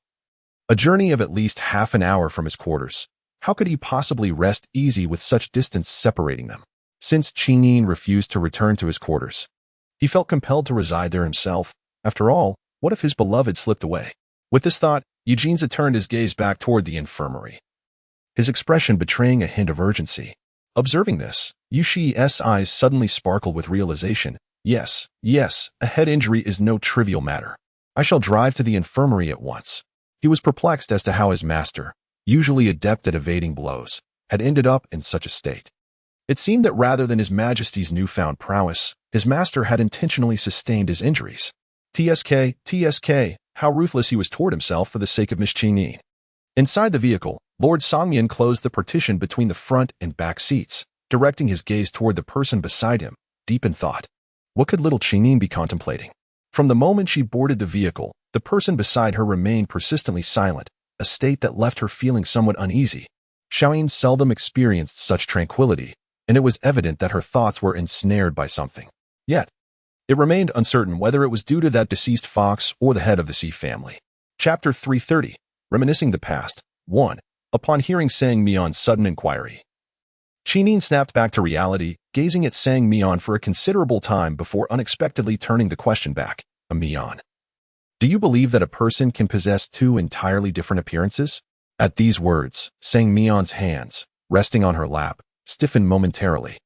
a journey of at least half an hour from his quarters. How could he possibly rest easy with such distance separating them? Since Qingyin refused to return to his quarters, he felt compelled to reside there himself. After all, what if his beloved slipped away? With this thought, Yi Jinza turned his gaze back toward the infirmary, his expression betraying a hint of urgency. Observing this, Yi Shi's eyes suddenly sparkled with realization. Yes, a head injury is no trivial matter. I shall drive to the infirmary at once. He was perplexed as to how his master, usually adept at evading blows, had ended up in such a state. It seemed that rather than His Majesty's newfound prowess, his master had intentionally sustained his injuries. TSK, how ruthless he was toward himself for the sake of Miss Qingyin. Inside the vehicle, Lord Songmian closed the partition between the front and back seats, directing his gaze toward the person beside him, deep in thought. What could little Qingyin be contemplating? From the moment she boarded the vehicle, the person beside her remained persistently silent, a state that left her feeling somewhat uneasy. Xiaoyin seldom experienced such tranquility, and it was evident that her thoughts were ensnared by something. Yet, it remained uncertain whether it was due to that deceased fox or the head of the Sea family. Chapter 330. Reminiscing the Past. 1. Upon hearing Sang Mion's sudden inquiry, Chinin snapped back to reality, gazing at Sang Mion for a considerable time before unexpectedly turning the question back. Mion, do you believe that a person can possess two entirely different appearances? At these words, Sang Mion's hands, resting on her lap, stiffened momentarily.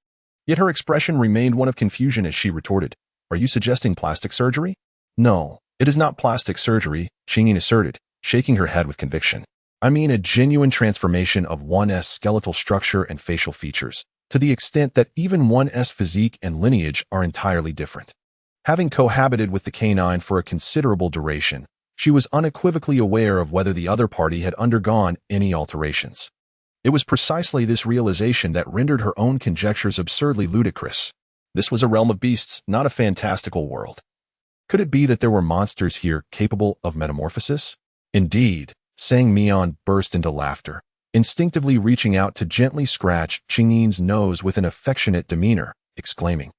Yet her expression remained one of confusion as she retorted, "Are you suggesting plastic surgery?" "No, it is not plastic surgery," Chinin asserted, shaking her head with conviction. "I mean a genuine transformation of one's skeletal structure and facial features, to the extent that even one's physique and lineage are entirely different." Having cohabited with the canine for a considerable duration, she was unequivocally aware of whether the other party had undergone any alterations. It was precisely this realization that rendered her own conjectures absurdly ludicrous. This was a realm of beasts, not a fantastical world. Could it be that there were monsters here capable of metamorphosis? Indeed, Sang Mion burst into laughter, instinctively reaching out to gently scratch Chinin's nose with an affectionate demeanor, exclaiming,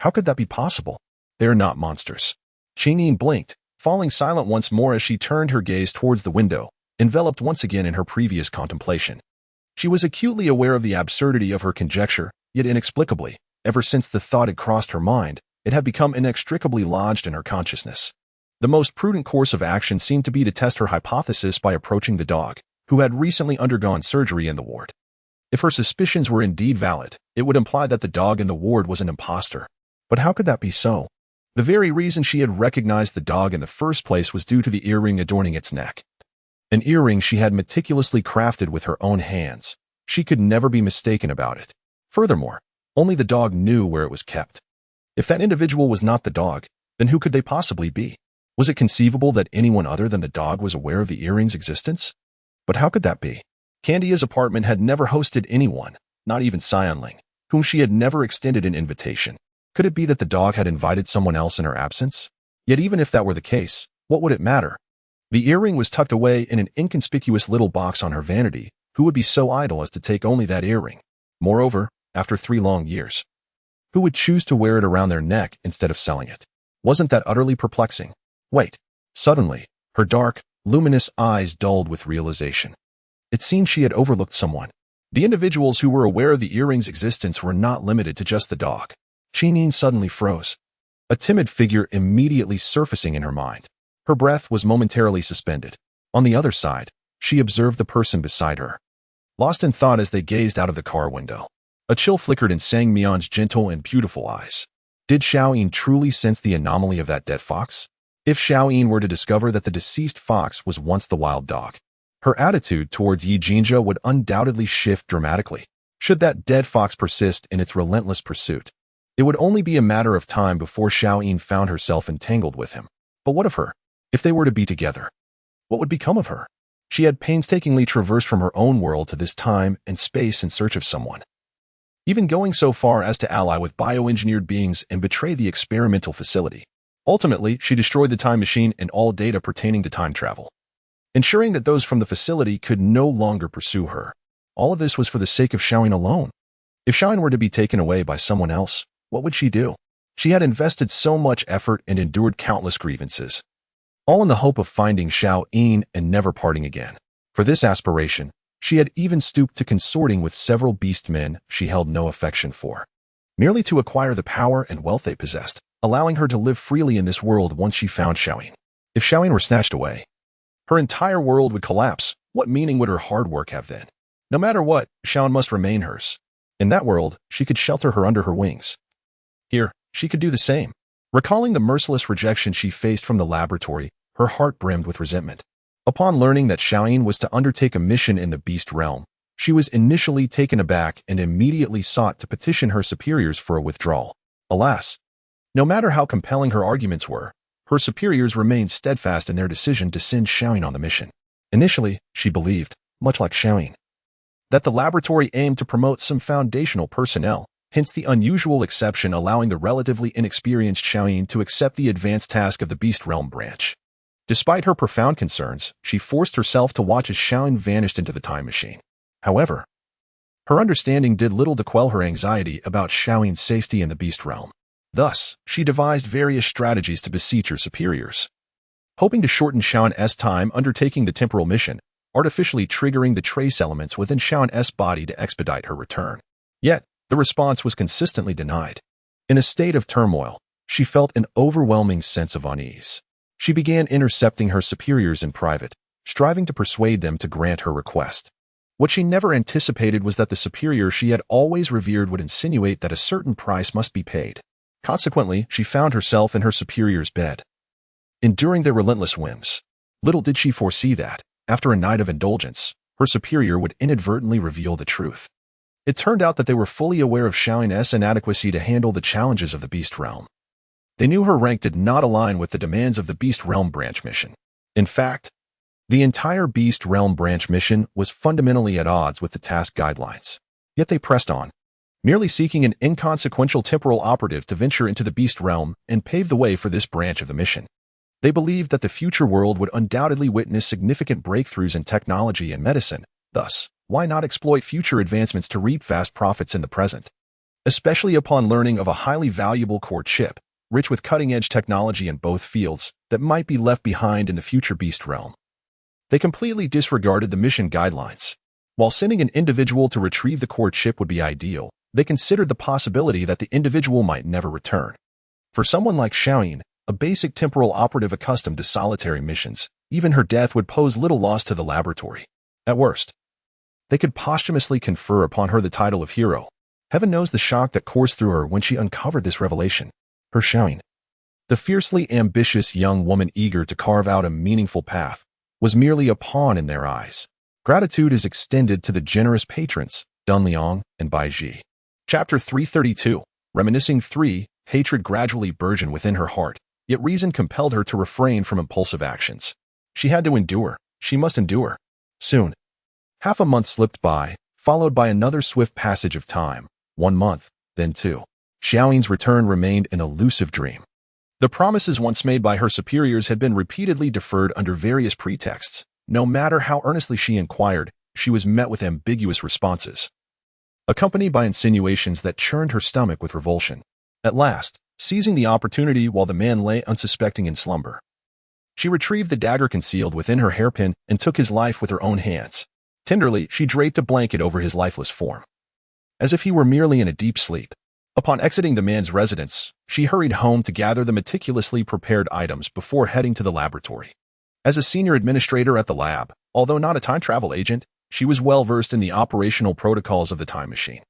"How could that be possible? They are not monsters." Chinin blinked, falling silent once more as she turned her gaze towards the window, enveloped once again in her previous contemplation. She was acutely aware of the absurdity of her conjecture, yet inexplicably, ever since the thought had crossed her mind, it had become inextricably lodged in her consciousness. The most prudent course of action seemed to be to test her hypothesis by approaching the dog, who had recently undergone surgery in the ward. If her suspicions were indeed valid, it would imply that the dog in the ward was an impostor. But how could that be so? The very reason she had recognized the dog in the first place was due to the earring adorning its neck. An earring she had meticulously crafted with her own hands. She could never be mistaken about it. Furthermore, only the dog knew where it was kept. If that individual was not the dog, then who could they possibly be? Was it conceivable that anyone other than the dog was aware of the earring's existence? But how could that be? Candia's apartment had never hosted anyone, not even Sionling, whom she had never extended an invitation. Could it be that the dog had invited someone else in her absence? Yet even if that were the case, what would it matter? The earring was tucked away in an inconspicuous little box on her vanity. Who would be so idle as to take only that earring? Moreover, after 3 long years, who would choose to wear it around their neck instead of selling it? Wasn't that utterly perplexing? Wait. Suddenly, her dark, luminous eyes dulled with realization. It seemed she had overlooked someone. The individuals who were aware of the earring's existence were not limited to just the dog. Chinin suddenly froze, a timid figure immediately surfacing in her mind. Her breath was momentarily suspended. On the other side, she observed the person beside her. Lost in thought as they gazed out of the car window, a chill flickered in Sang Mion's gentle and beautiful eyes. Did Xiaoyin truly sense the anomaly of that dead fox? If Xiaoyin were to discover that the deceased fox was once the wild dog, her attitude towards Yi Jinzhe would undoubtedly shift dramatically. Should that dead fox persist in its relentless pursuit, it would only be a matter of time before Xiaoyin found herself entangled with him. But what of her? If they were to be together, what would become of her? She had painstakingly traversed from her own world to this time and space in search of someone, even going so far as to ally with bioengineered beings and betray the experimental facility. Ultimately, she destroyed the time machine and all data pertaining to time travel, ensuring that those from the facility could no longer pursue her. All of this was for the sake of Xiaoyin alone. If Xiaoyin were to be taken away by someone else, what would she do? She had invested so much effort and endured countless grievances, all in the hope of finding Xiaoyin and never parting again. For this aspiration, she had even stooped to consorting with several beast men she held no affection for, merely to acquire the power and wealth they possessed, allowing her to live freely in this world once she found Xiaoyin. If Xiaoyin were snatched away, her entire world would collapse. What meaning would her hard work have then? No matter what, Xiaoyin must remain hers. In that world, she could shelter her under her wings. Here, she could do the same. Recalling the merciless rejection she faced from the laboratory, her heart brimmed with resentment. Upon learning that Xiaoyin was to undertake a mission in the beast realm, she was initially taken aback and immediately sought to petition her superiors for a withdrawal. Alas, no matter how compelling her arguments were, her superiors remained steadfast in their decision to send Xiaoyin on the mission. Initially, she believed, much like Xiaoyin, that the laboratory aimed to promote some foundational personnel, hence the unusual exception allowing the relatively inexperienced Xiaoyin to accept the advanced task of the Beast Realm branch. Despite her profound concerns, she forced herself to watch as Xiaoyin vanished into the time machine. However, Her understanding did little to quell her anxiety about Xiaoyin's safety in the beast realm. Thus, she devised various strategies to beseech her superiors. Hoping to shorten Xiaoyin's time undertaking the temporal mission, artificially triggering the trace elements within Xiaoyin's body to expedite her return. Yet, the response was consistently denied. In a state of turmoil, she felt an overwhelming sense of unease. She began intercepting her superiors in private, striving to persuade them to grant her request. What she never anticipated was that the superior she had always revered would insinuate that a certain price must be paid. Consequently, she found herself in her superior's bed, enduring their relentless whims. Little did she foresee that, after a night of indulgence, her superior would inadvertently reveal the truth. It turned out that they were fully aware of Xiaoyin's inadequacy to handle the challenges of the beast realm. They knew her rank did not align with the demands of the beast realm branch mission. In fact, the entire beast realm branch mission was fundamentally at odds with the task guidelines. Yet they pressed on, merely seeking an inconsequential temporal operative to venture into the beast realm and pave the way for this branch of the mission. They believed that the future world would undoubtedly witness significant breakthroughs in technology and medicine. Thus, why not exploit future advancements to reap fast profits in the present? Especially upon learning of a highly valuable core chip, rich with cutting-edge technology in both fields, that might be left behind in the future beast realm. They completely disregarded the mission guidelines. While sending an individual to retrieve the core chip would be ideal, they considered the possibility that the individual might never return. For someone like Xiaoyin, a basic temporal operative accustomed to solitary missions, even her death would pose little loss to the laboratory. At worst, they could posthumously confer upon her the title of hero. Heaven knows the shock that coursed through her when she uncovered this revelation. Her Xiaoyin, the fiercely ambitious young woman eager to carve out a meaningful path, was merely a pawn in their eyes. Gratitude is extended to the generous patrons, Dun Liang and Bai Ji. Chapter 332, Reminiscing 3, hatred gradually burgeoned within her heart, yet reason compelled her to refrain from impulsive actions. She had to endure. She must endure. Soon, half a month slipped by, followed by another swift passage of time. 1 month, then 2. Xiaoyin's return remained an elusive dream. The promises once made by her superiors had been repeatedly deferred under various pretexts. No matter how earnestly she inquired, she was met with ambiguous responses, accompanied by insinuations that churned her stomach with revulsion. At last, seizing the opportunity while the man lay unsuspecting in slumber, she retrieved the dagger concealed within her hairpin and took his life with her own hands. Tenderly, she draped a blanket over his lifeless form, as if he were merely in a deep sleep. Upon exiting the man's residence, she hurried home to gather the meticulously prepared items before heading to the laboratory. As a senior administrator at the lab, although not a time travel agent, she was well versed in the operational protocols of the time machine.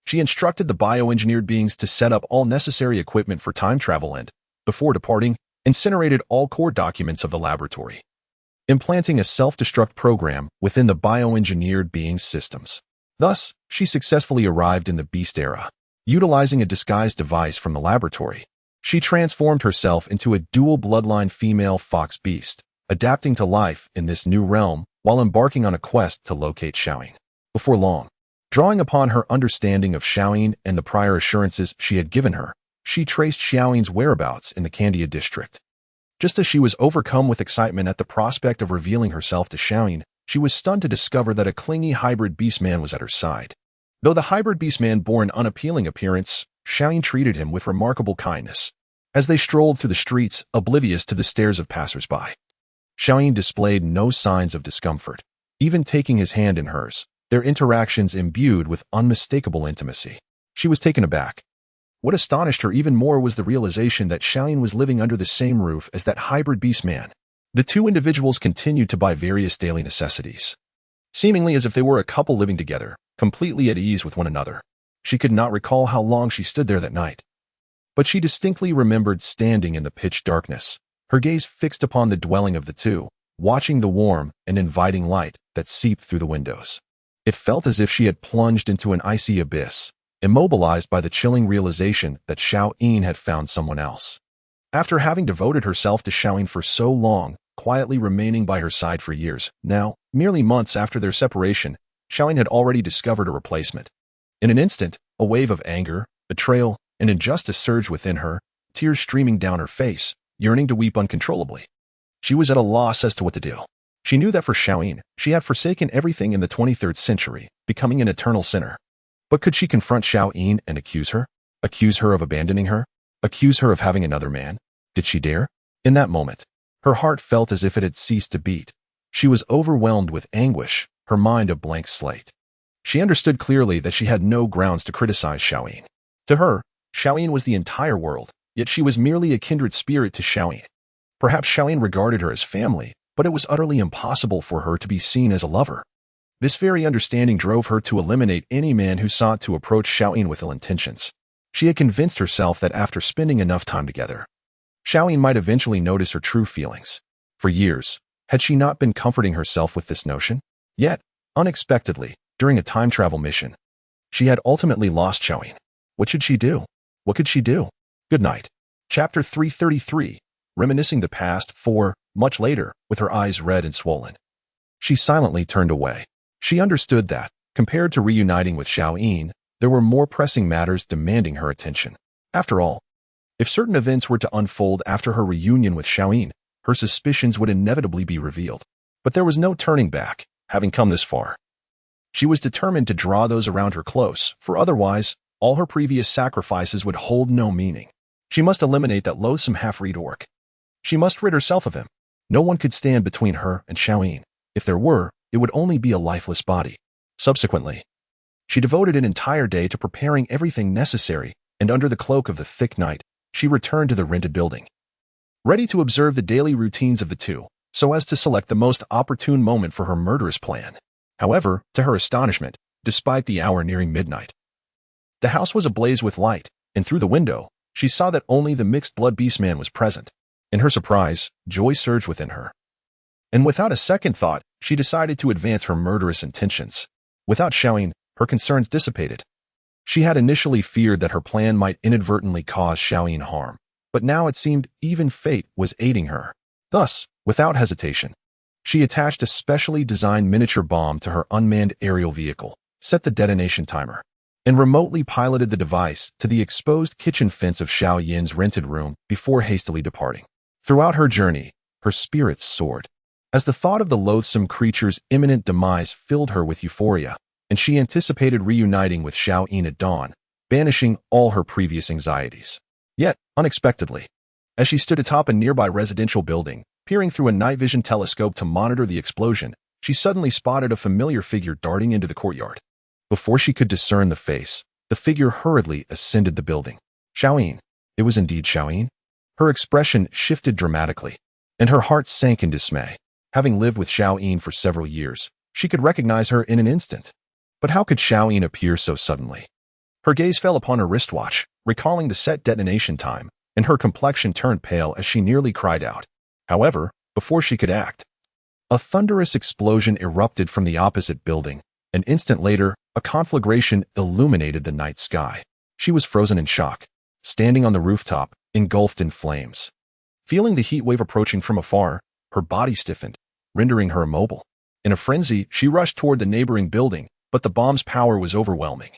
She instructed the bioengineered beings to set up all necessary equipment for time travel and, before departing, incinerated all core documents of the laboratory, implanting a self-destruct program within the bioengineered beings' systems. Thus, she successfully arrived in the beast era. Utilizing a disguised device from the laboratory, she transformed herself into a dual bloodline female fox beast, adapting to life in this new realm while embarking on a quest to locate Xiaoyin. Before long, drawing upon her understanding of Xiaoyin and the prior assurances she had given her, she traced Xiaoyin's whereabouts in the Candia district. Just as she was overcome with excitement at the prospect of revealing herself to Xiaoyin, she was stunned to discover that a clingy hybrid beastman was at her side. Though the hybrid beastman bore an unappealing appearance, Xiaoyin treated him with remarkable kindness. As they strolled through the streets, oblivious to the stares of passers-by, Xiaoyin displayed no signs of discomfort, even taking his hand in hers, their interactions imbued with unmistakable intimacy. She was taken aback. What astonished her even more was the realization that Xiaoyin was living under the same roof as that hybrid beastman. The two individuals continued to buy various daily necessities, seemingly as if they were a couple living together, completely at ease with one another. She could not recall how long she stood there that night, but she distinctly remembered standing in the pitch darkness, her gaze fixed upon the dwelling of the two, watching the warm and inviting light that seeped through the windows. It felt as if she had plunged into an icy abyss, immobilized by the chilling realization that Xiaoyin had found someone else. After having devoted herself to Xiaoyin for so long, quietly remaining by her side for years, now, merely months after their separation, Xiaoyin had already discovered a replacement. In an instant, a wave of anger, betrayal, and injustice surged within her, tears streaming down her face, yearning to weep uncontrollably. She was at a loss as to what to do. She knew that for Xiaoyin, she had forsaken everything in the 23rd century, becoming an eternal sinner. But could she confront Xiaoyin and accuse her? Accuse her of abandoning her? Accuse her of having another man? Did she dare? In that moment, her heart felt as if it had ceased to beat. She was overwhelmed with anguish, her mind a blank slate. She understood clearly that she had no grounds to criticize Xiaoyin. To her, Xiaoyin was the entire world, yet she was merely a kindred spirit to Xiaoyin. Perhaps Xiaoyin regarded her as family, but it was utterly impossible for her to be seen as a lover. This very understanding drove her to eliminate any man who sought to approach Xiaoyin with ill intentions. She had convinced herself that after spending enough time together, Xiaoyin might eventually notice her true feelings. For years, had she not been comforting herself with this notion? Yet, unexpectedly, during a time travel mission, she had ultimately lost Xiaoyin. What should she do? What could she do? Good night. Chapter 333. Reminiscing the past. 4. Much later, with her eyes red and swollen, she silently turned away. She understood that, compared to reuniting with Xiaoyin, there were more pressing matters demanding her attention. After all, if certain events were to unfold after her reunion with Xiaoyin, her suspicions would inevitably be revealed. But there was no turning back, having come this far. She was determined to draw those around her close, for otherwise, all her previous sacrifices would hold no meaning. She must eliminate that loathsome half-breed orc. She must rid herself of him. No one could stand between her and Xiaoyin. If there were, it would only be a lifeless body. Subsequently, she devoted an entire day to preparing everything necessary, and under the cloak of the thick night, she returned to the rented building, ready to observe the daily routines of the two, so as to select the most opportune moment for her murderous plan. However, to her astonishment, despite the hour nearing midnight, the house was ablaze with light, and through the window, she saw that only the mixed-blood beastman was present. In her surprise, joy surged within her. And without a second thought, she decided to advance her murderous intentions. Without Xiaoyin, her concerns dissipated. She had initially feared that her plan might inadvertently cause Xiaoyin harm, but now it seemed even fate was aiding her. Thus, without hesitation, she attached a specially designed miniature bomb to her unmanned aerial vehicle, set the detonation timer, and remotely piloted the device to the exposed kitchen fence of Xiaoyin's rented room before hastily departing. Throughout her journey, her spirits soared, as the thought of the loathsome creature's imminent demise filled her with euphoria, and she anticipated reuniting with Xiaoyin at dawn, banishing all her previous anxieties. Yet, unexpectedly, as she stood atop a nearby residential building, peering through a night vision telescope to monitor the explosion, she suddenly spotted a familiar figure darting into the courtyard. Before she could discern the face, the figure hurriedly ascended the building. Xiaoyin. It was indeed Xiaoyin. Her expression shifted dramatically, and her heart sank in dismay. Having lived with Xiaoyin for several years, she could recognize her in an instant. But how could Xiaoyin appear so suddenly? Her gaze fell upon her wristwatch, recalling the set detonation time, and her complexion turned pale as she nearly cried out. However, before she could act, a thunderous explosion erupted from the opposite building. An instant later, a conflagration illuminated the night sky. She was frozen in shock, standing on the rooftop, engulfed in flames. Feeling the heat wave approaching from afar, her body stiffened, rendering her immobile. In a frenzy, she rushed toward the neighboring building, but the bomb's power was overwhelming.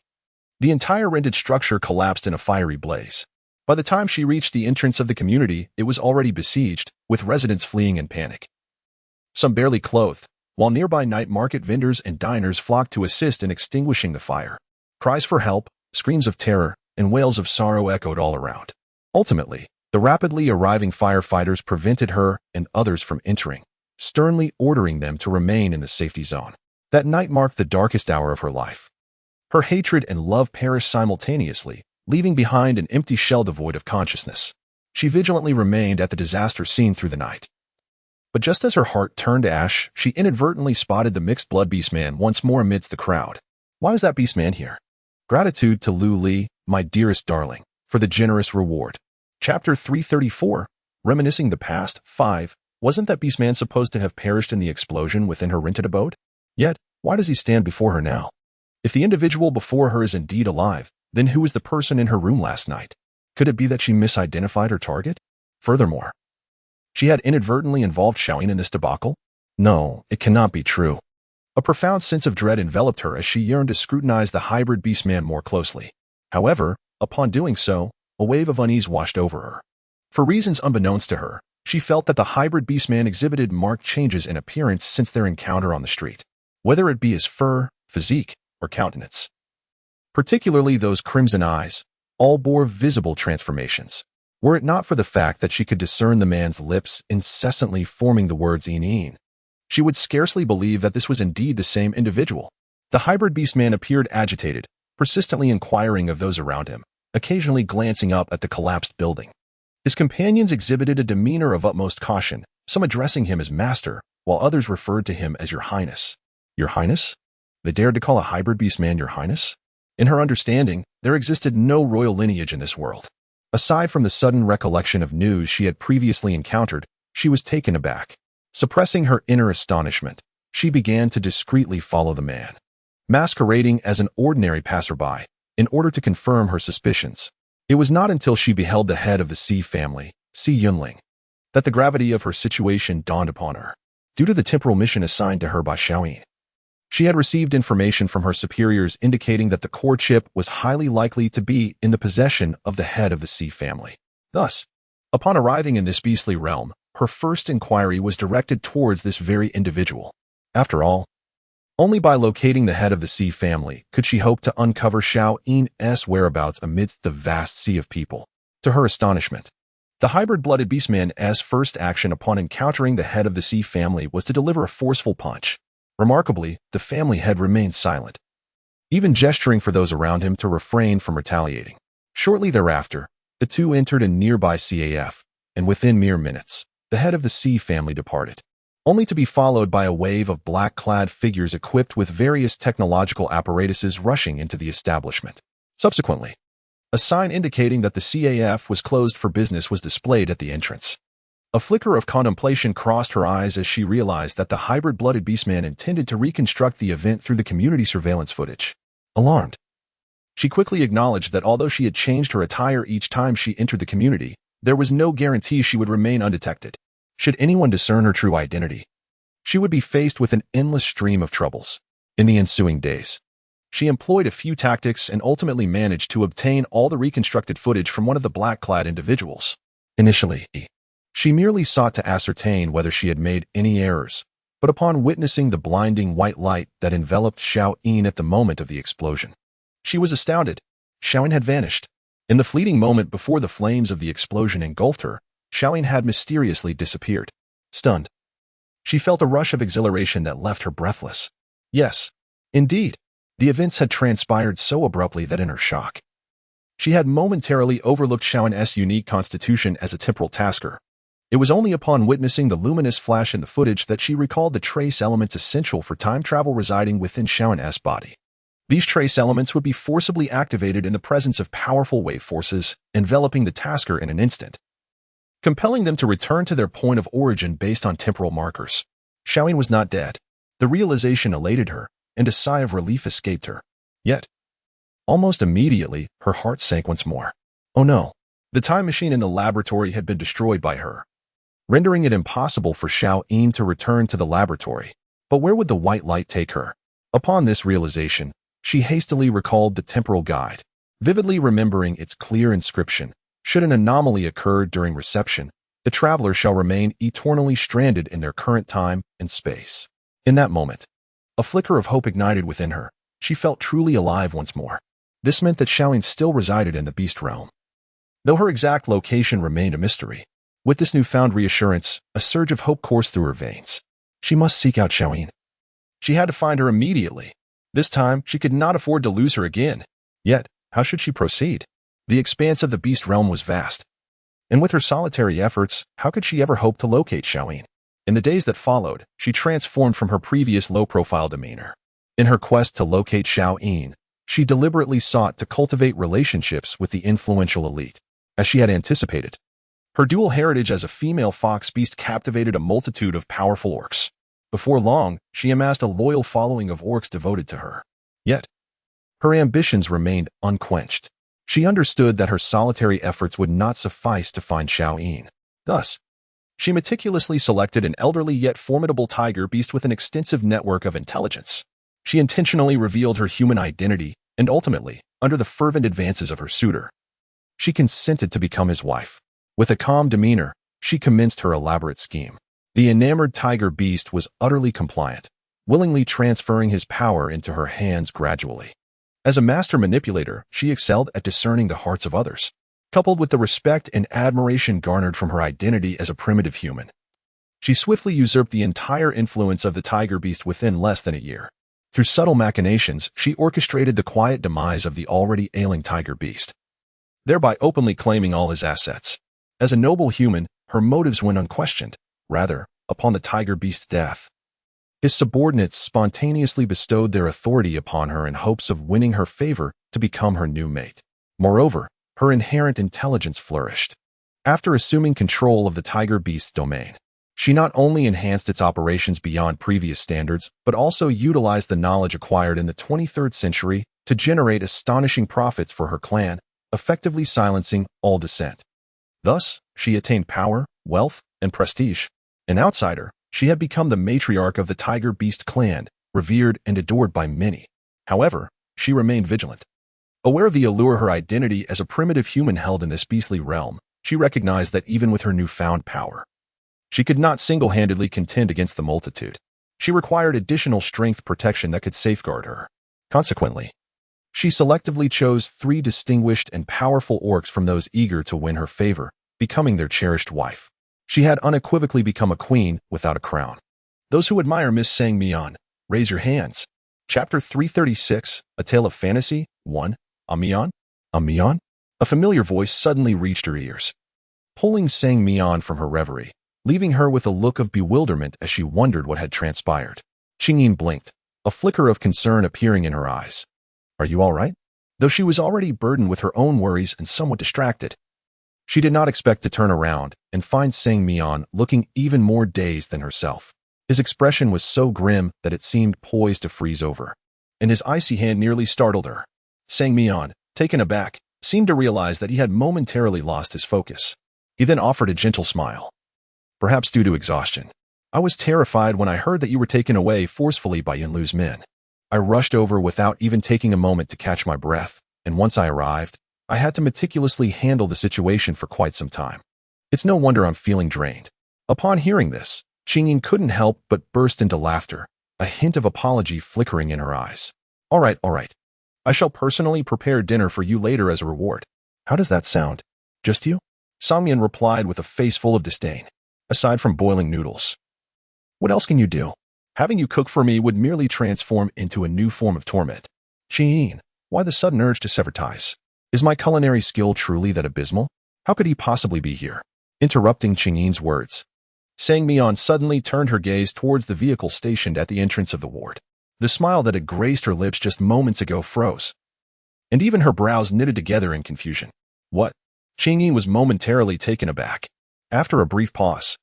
The entire rented structure collapsed in a fiery blaze. By the time she reached the entrance of the community, it was already besieged, with residents fleeing in panic. Some barely clothed, while nearby night market vendors and diners flocked to assist in extinguishing the fire. Cries for help, screams of terror, and wails of sorrow echoed all around. Ultimately, the rapidly arriving firefighters prevented her and others from entering, sternly ordering them to remain in the safety zone. That night marked the darkest hour of her life. Her hatred and love perished simultaneously, leaving behind an empty shell devoid of consciousness. She vigilantly remained at the disaster scene through the night. But just as her heart turned to ash, she inadvertently spotted the mixed-blood beastman once more amidst the crowd. Why was that beastman here? Gratitude to Lu Li, my dearest darling, for the generous reward. Chapter 334. Reminiscing the past. 5. Wasn't that beastman supposed to have perished in the explosion within her rented abode? Yet, why does he stand before her now? If the individual before her is indeed alive, then who was the person in her room last night? Could it be that she misidentified her target? Furthermore, she had inadvertently involved Xiaoyin in this debacle? No, it cannot be true. A profound sense of dread enveloped her as she yearned to scrutinize the hybrid beastman more closely. However, upon doing so, a wave of unease washed over her. For reasons unbeknownst to her, she felt that the hybrid beastman exhibited marked changes in appearance since their encounter on the street, whether it be his fur, physique, or countenance. particularly those crimson eyes, all bore visible transformations. Were it not for the fact that she could discern the man's lips incessantly forming the words "een," she would scarcely believe that this was indeed the same individual. The hybrid beast man appeared agitated, persistently inquiring of those around him, occasionally glancing up at the collapsed building. His companions exhibited a demeanor of utmost caution, some addressing him as master, while others referred to him as Your Highness. Your Highness? They dared to call a hybrid beast man Your Highness? In her understanding, there existed no royal lineage in this world. Aside from the sudden recollection of news she had previously encountered, she was taken aback. Suppressing her inner astonishment, she began to discreetly follow the man, masquerading as an ordinary passerby, in order to confirm her suspicions. It was not until she beheld the head of the Xi family, Xi Yunling, that the gravity of her situation dawned upon her. Due to the temporal mission assigned to her by Xiaoyin, she had received information from her superiors indicating that the core chip was highly likely to be in the possession of the head of the Xi family. Thus, upon arriving in this beastly realm, her first inquiry was directed towards this very individual. After all, only by locating the head of the Xi family could she hope to uncover Xiao Yin's whereabouts amidst the vast sea of people. To her astonishment, the hybrid-blooded beastman's first action upon encountering the head of the Xi family was to deliver a forceful punch. Remarkably, the family head remained silent, even gesturing for those around him to refrain from retaliating. Shortly thereafter, the two entered a nearby CAF, and within mere minutes, the head of the Xi family departed, only to be followed by a wave of black-clad figures equipped with various technological apparatuses rushing into the establishment. Subsequently, a sign indicating that the CAF was closed for business was displayed at the entrance. A flicker of contemplation crossed her eyes as she realized that the hybrid-blooded beastman intended to reconstruct the event through the community surveillance footage. Alarmed, she quickly acknowledged that although she had changed her attire each time she entered the community, there was no guarantee she would remain undetected. Should anyone discern her true identity, she would be faced with an endless stream of troubles. In the ensuing days, she employed a few tactics and ultimately managed to obtain all the reconstructed footage from one of the black-clad individuals. Initially, she merely sought to ascertain whether she had made any errors, but upon witnessing the blinding white light that enveloped Xiao Yin at the moment of the explosion, she was astounded. Xiao Yin had vanished. In the fleeting moment before the flames of the explosion engulfed her, Xiao Yin had mysteriously disappeared. Stunned, she felt a rush of exhilaration that left her breathless. Yes, indeed, the events had transpired so abruptly that in her shock, she had momentarily overlooked Xiao Yin's unique constitution as a temporal tasker. It was only upon witnessing the luminous flash in the footage that she recalled the trace elements essential for time travel residing within Xiao Yin's body. These trace elements would be forcibly activated in the presence of powerful wave forces, enveloping the tasker in an instant, compelling them to return to their point of origin based on temporal markers. Xiao Yin was not dead. The realization elated her, and a sigh of relief escaped her. Yet, almost immediately, her heart sank once more. Oh no, the time machine in the laboratory had been destroyed by her, rendering it impossible for Xiao Yin to return to the laboratory. But where would the white light take her? Upon this realization, she hastily recalled the temporal guide, vividly remembering its clear inscription: should an anomaly occur during reception, the traveler shall remain eternally stranded in their current time and space. In that moment, a flicker of hope ignited within her. She felt truly alive once more. This meant that Xiao Yin still resided in the beast realm, though her exact location remained a mystery. With this newfound reassurance, a surge of hope coursed through her veins. She must seek out Xiao Yin. She had to find her immediately. This time, she could not afford to lose her again. Yet, how should she proceed? The expanse of the beast realm was vast, and with her solitary efforts, how could she ever hope to locate Xiao Yin? In the days that followed, she transformed from her previous low-profile demeanor. In her quest to locate Xiao Yin, she deliberately sought to cultivate relationships with the influential elite. As she had anticipated, her dual heritage as a female fox beast captivated a multitude of powerful orcs. Before long, she amassed a loyal following of orcs devoted to her. Yet, her ambitions remained unquenched. She understood that her solitary efforts would not suffice to find Xiao Yin. Thus, she meticulously selected an elderly yet formidable tiger beast with an extensive network of intelligence. She intentionally revealed her human identity, and ultimately, under the fervent advances of her suitor, she consented to become his wife. With a calm demeanor, she commenced her elaborate scheme. The enamored tiger beast was utterly compliant, willingly transferring his power into her hands gradually. As a master manipulator, she excelled at discerning the hearts of others, coupled with the respect and admiration garnered from her identity as a primitive human. She swiftly usurped the entire influence of the tiger beast within less than a year. Through subtle machinations, she orchestrated the quiet demise of the already ailing tiger beast, thereby openly claiming all his assets. As a noble human, her motives went unquestioned. Rather, upon the tiger beast's death, his subordinates spontaneously bestowed their authority upon her in hopes of winning her favor to become her new mate. Moreover, her inherent intelligence flourished. After assuming control of the tiger beast's domain, she not only enhanced its operations beyond previous standards, but also utilized the knowledge acquired in the 23rd century to generate astonishing profits for her clan, effectively silencing all dissent. Thus, she attained power, wealth, and prestige. An outsider, she had become the matriarch of the tiger beast clan, revered and adored by many. However, she remained vigilant. Aware of the allure her identity as a primitive human held in this beastly realm, she recognized that even with her newfound power, she could not single-handedly contend against the multitude. She required additional strength protection that could safeguard her. Consequently, she selectively chose 3 distinguished and powerful orcs from those eager to win her favor, becoming their cherished wife. She had unequivocally become a queen without a crown. Those who admire Miss Sang-Mian, raise your hands. Chapter 336, A Tale of Fantasy, 1. Amian? Amian? A familiar voice suddenly reached her ears, pulling Sang-Mian from her reverie, leaving her with a look of bewilderment as she wondered what had transpired. Qingyin blinked, a flicker of concern appearing in her eyes. Are you all right? Though she was already burdened with her own worries and somewhat distracted, she did not expect to turn around and find Sang-Mian looking even more dazed than herself. His expression was so grim that it seemed poised to freeze over, and his icy hand nearly startled her. Sang-Mian, taken aback, seemed to realize that he had momentarily lost his focus. He then offered a gentle smile. Perhaps due to exhaustion. I was terrified when I heard that you were taken away forcefully by Yunlu's men. I rushed over without even taking a moment to catch my breath, and once I arrived, I had to meticulously handle the situation for quite some time. It's no wonder I'm feeling drained. Upon hearing this, Qingyin couldn't help but burst into laughter, a hint of apology flickering in her eyes. All right. I shall personally prepare dinner for you later as a reward. How does that sound? Just you? Sang-Mian replied with a face full of disdain. Aside from boiling noodles, what else can you do? Having you cook for me would merely transform into a new form of torment. Qingyin, why the sudden urge to sever ties? Is my culinary skill truly that abysmal? How could he possibly be here? Interrupting Qingyin's words, Sang-Mian suddenly turned her gaze towards the vehicle stationed at the entrance of the ward. The smile that had graced her lips just moments ago froze, and even her brows knitted together in confusion. What? Qingyin was momentarily taken aback. After a brief pause,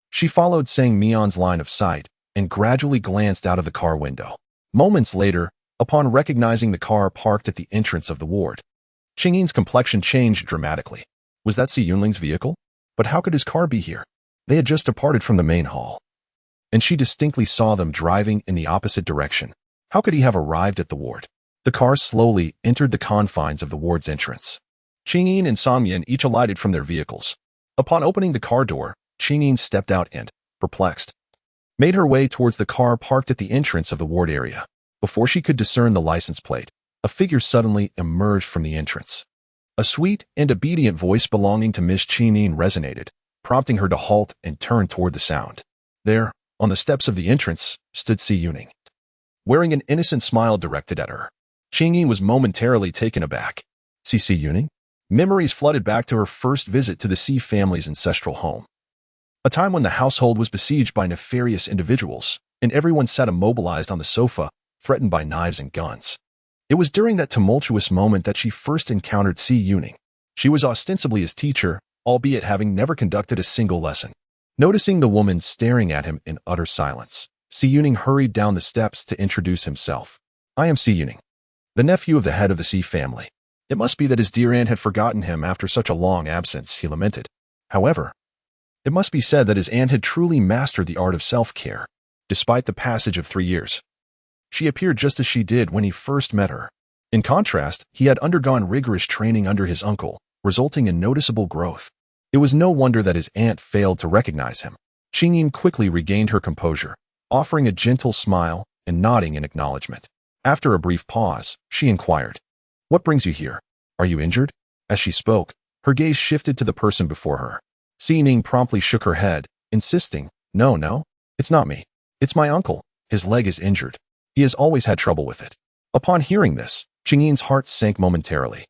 she followed Sang-Mian's line of sight and gradually glanced out of the car window. Moments later, upon recognizing the car parked at the entrance of the ward, Qingyin's complexion changed dramatically. Was that Si Yunling's vehicle? But how could his car be here? They had just departed from the main hall, and she distinctly saw them driving in the opposite direction. How could he have arrived at the ward? The car slowly entered the confines of the ward's entrance. Qingyin and Sang-Mian each alighted from their vehicles. Upon opening the car door, Qingyin stepped out and, perplexed, made her way towards the car parked at the entrance of the ward area. Before she could discern the license plate, a figure suddenly emerged from the entrance. A sweet and obedient voice belonging to Miss Qingyin resonated, prompting her to halt and turn toward the sound. There, on the steps of the entrance, stood Si Yuning, wearing an innocent smile directed at her. Qingyin was momentarily taken aback. Si Yuning? Memories flooded back to her first visit to the Si family's ancestral home. A time when the household was besieged by nefarious individuals, and everyone sat immobilized on the sofa, threatened by knives and guns. It was during that tumultuous moment that she first encountered Si Yuning. She was ostensibly his teacher, albeit having never conducted a single lesson. Noticing the woman staring at him in utter silence, Si Yuning hurried down the steps to introduce himself. I am Si Yuning, the nephew of the head of the Si family. It must be that his dear aunt had forgotten him after such a long absence, he lamented. However, it must be said that his aunt had truly mastered the art of self-care. Despite the passage of 3 years, she appeared just as she did when he first met her. In contrast, he had undergone rigorous training under his uncle, resulting in noticeable growth. It was no wonder that his aunt failed to recognize him. Qingyin quickly regained her composure, offering a gentle smile and nodding in acknowledgement. After a brief pause, she inquired, "What brings you here? Are you injured?" As she spoke, her gaze shifted to the person before her. Ning promptly shook her head, insisting, No, it's not me. It's my uncle. His leg is injured. He has always had trouble with it." Upon hearing this, Yin's heart sank momentarily.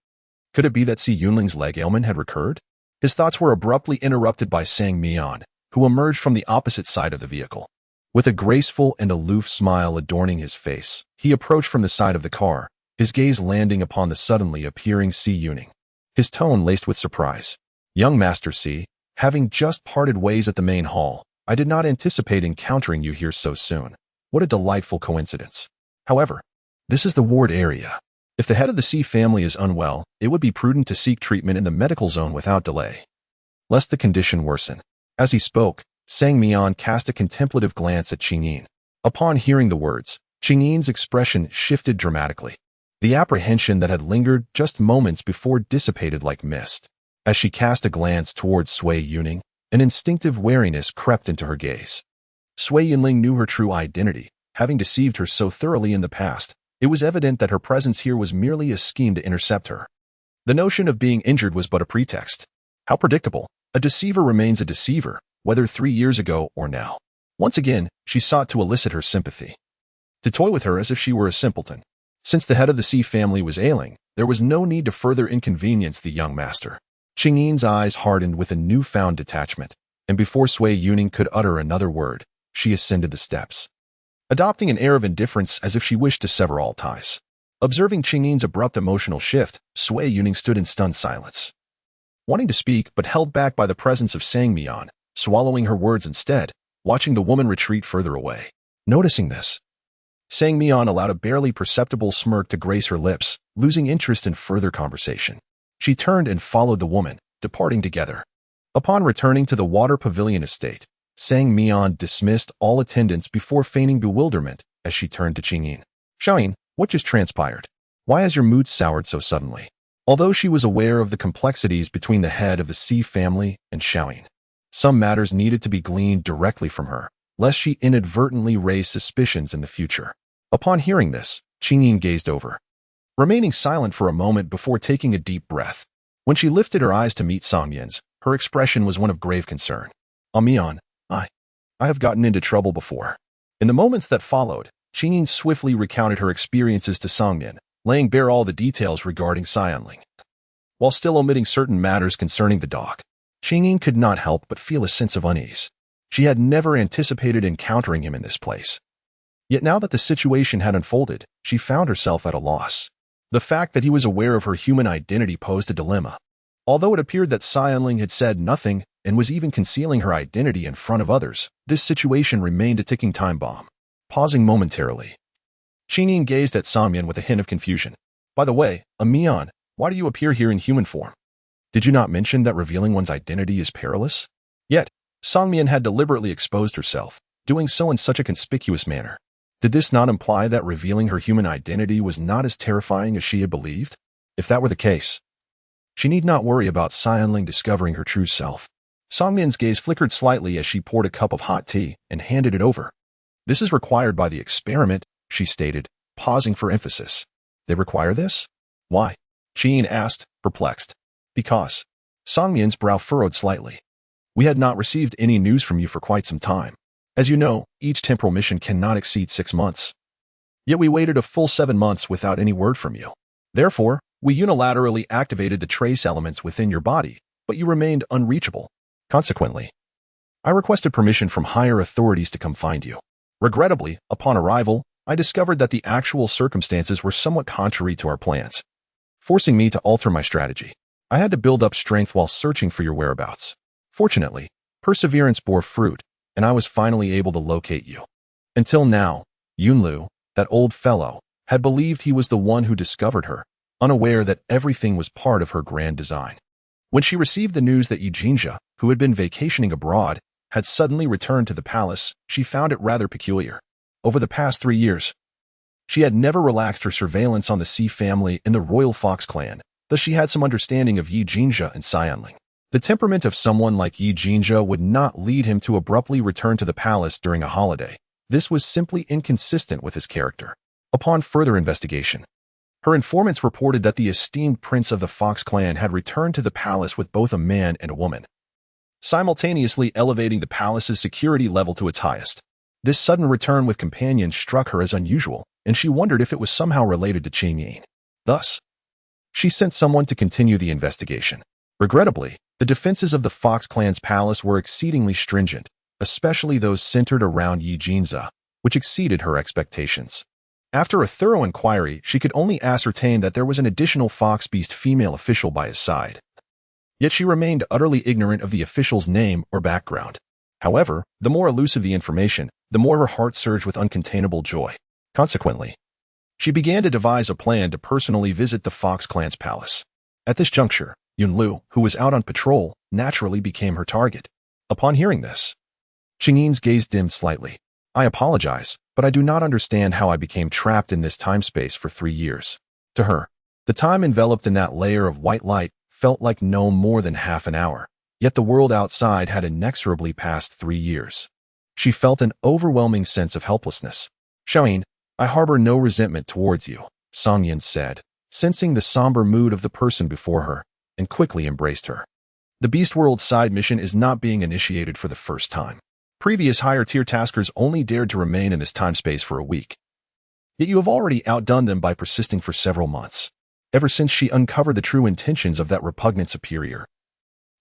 Could it be that Yunling's leg ailment had recurred? His thoughts were abruptly interrupted by Sang Mian, who emerged from the opposite side of the vehicle. With a graceful and aloof smile adorning his face, he approached from the side of the car, his gaze landing upon the suddenly appearing Yuning. His tone laced with surprise. "Young Master C, having just parted ways at the main hall, I did not anticipate encountering you here so soon. What a delightful coincidence. However, this is the ward area. If the head of the C family is unwell, it would be prudent to seek treatment in the medical zone without delay, lest the condition worsen." As he spoke, Sang Mian cast a contemplative glance at Yin. Upon hearing the words, Yin's expression shifted dramatically. The apprehension that had lingered just moments before dissipated like mist. As she cast a glance towards Sui Yuning, an instinctive wariness crept into her gaze. Sui Yunling knew her true identity, having deceived her so thoroughly in the past. It was evident that her presence here was merely a scheme to intercept her. The notion of being injured was but a pretext. How predictable. A deceiver remains a deceiver, whether 3 years ago or now. Once again, she sought to elicit her sympathy, to toy with her as if she were a simpleton. Since the head of the C family was ailing, there was no need to further inconvenience the young master. Yin's eyes hardened with a newfound detachment, and before Sui Yuning could utter another word, she ascended the steps, adopting an air of indifference as if she wished to sever all ties. Observing Yin's abrupt emotional shift, Sui Yuning stood in stunned silence, wanting to speak but held back by the presence of Sang Mian, swallowing her words instead, watching the woman retreat further away. Noticing this, Sang Mian allowed a barely perceptible smirk to grace her lips, losing interest in further conversation. She turned and followed the woman, departing together. Upon returning to the Water Pavilion estate, Sang Mian dismissed all attendants before feigning bewilderment as she turned to Yin. "Xiaoyin, what just transpired? Why has your mood soured so suddenly?" Although she was aware of the complexities between the head of the C family and Xiaoyin, some matters needed to be gleaned directly from her, lest she inadvertently raise suspicions in the future. Upon hearing this, Yin gazed over, remaining silent for a moment before taking a deep breath. When she lifted her eyes to meet Songyan's, her expression was one of grave concern. "Mian, I have gotten into trouble before." In the moments that followed, Yin swiftly recounted her experiences to Songyan, laying bare all the details regarding Xianling, while still omitting certain matters concerning the dog. Yin could not help but feel a sense of unease. She had never anticipated encountering him in this place. Yet now that the situation had unfolded, she found herself at a loss. The fact that he was aware of her human identity posed a dilemma. Although it appeared that Xianling had said nothing and was even concealing her identity in front of others, this situation remained a ticking time bomb. Pausing momentarily, Yin gazed at Songyan with a hint of confusion. "By the way, Mian, why do you appear here in human form? Did you not mention that revealing one's identity is perilous?" Yet, Songyan had deliberately exposed herself, doing so in such a conspicuous manner. Did this not imply that revealing her human identity was not as terrifying as she had believed? If that were the case, she need not worry about Xianling discovering her true self. Songyan's gaze flickered slightly as she poured a cup of hot tea and handed it over. "This is required by the experiment," she stated, pausing for emphasis. "They require this? Why?" Yin asked, perplexed. "Because." Songyan's brow furrowed slightly. "We had not received any news from you for quite some time. As you know, each temporal mission cannot exceed 6 months. Yet we waited a full 7 months without any word from you. Therefore, we unilaterally activated the trace elements within your body, but you remained unreachable. Consequently, I requested permission from higher authorities to come find you. Regrettably, upon arrival, I discovered that the actual circumstances were somewhat contrary to our plans, forcing me to alter my strategy. I had to build up strength while searching for your whereabouts. Fortunately, perseverance bore fruit, and I was finally able to locate you. Until now, Yunlu, that old fellow, had believed he was the one who discovered her, unaware that everything was part of her grand design. When she received the news that Yijinja, who had been vacationing abroad, had suddenly returned to the palace, she found it rather peculiar. Over the past 3 years, she had never relaxed her surveillance on the C family and the royal Fox clan, thus she had some understanding of Yijinja and Xianling. The temperament of someone like Yijinja would not lead him to abruptly return to the palace during a holiday. This was simply inconsistent with his character. Upon further investigation, her informants reported that the esteemed prince of the Fox clan had returned to the palace with both a man and a woman, simultaneously elevating the palace's security level to its highest. This sudden return with companions struck her as unusual, and she wondered if it was somehow related to Qingyin. Thus, she sent someone to continue the investigation. Regrettably, the defenses of the Fox clan's palace were exceedingly stringent, especially those centered around Yi Jinza, which exceeded her expectations. After a thorough inquiry, she could only ascertain that there was an additional fox beast female official by his side. Yet she remained utterly ignorant of the official's name or background. However, the more elusive the information, the more her heart surged with uncontainable joy. Consequently, she began to devise a plan to personally visit the Fox clan's palace. At this juncture, Yunlu, who was out on patrol, naturally became her target. Upon hearing this, Qingyin's gaze dimmed slightly. I apologize, but I do not understand how I became trapped in this time-space for 3 years. To her, the time enveloped in that layer of white light felt like no more than half an hour, yet the world outside had inexorably passed 3 years. She felt an overwhelming sense of helplessness. Xiaoyin, I harbor no resentment towards you, Songyan said, sensing the somber mood of the person before her, and quickly embraced her. The Beast World side mission is not being initiated for the first time. Previous higher-tier taskers only dared to remain in this time-space for a week. Yet you have already outdone them by persisting for several months, ever since she uncovered the true intentions of that repugnant superior.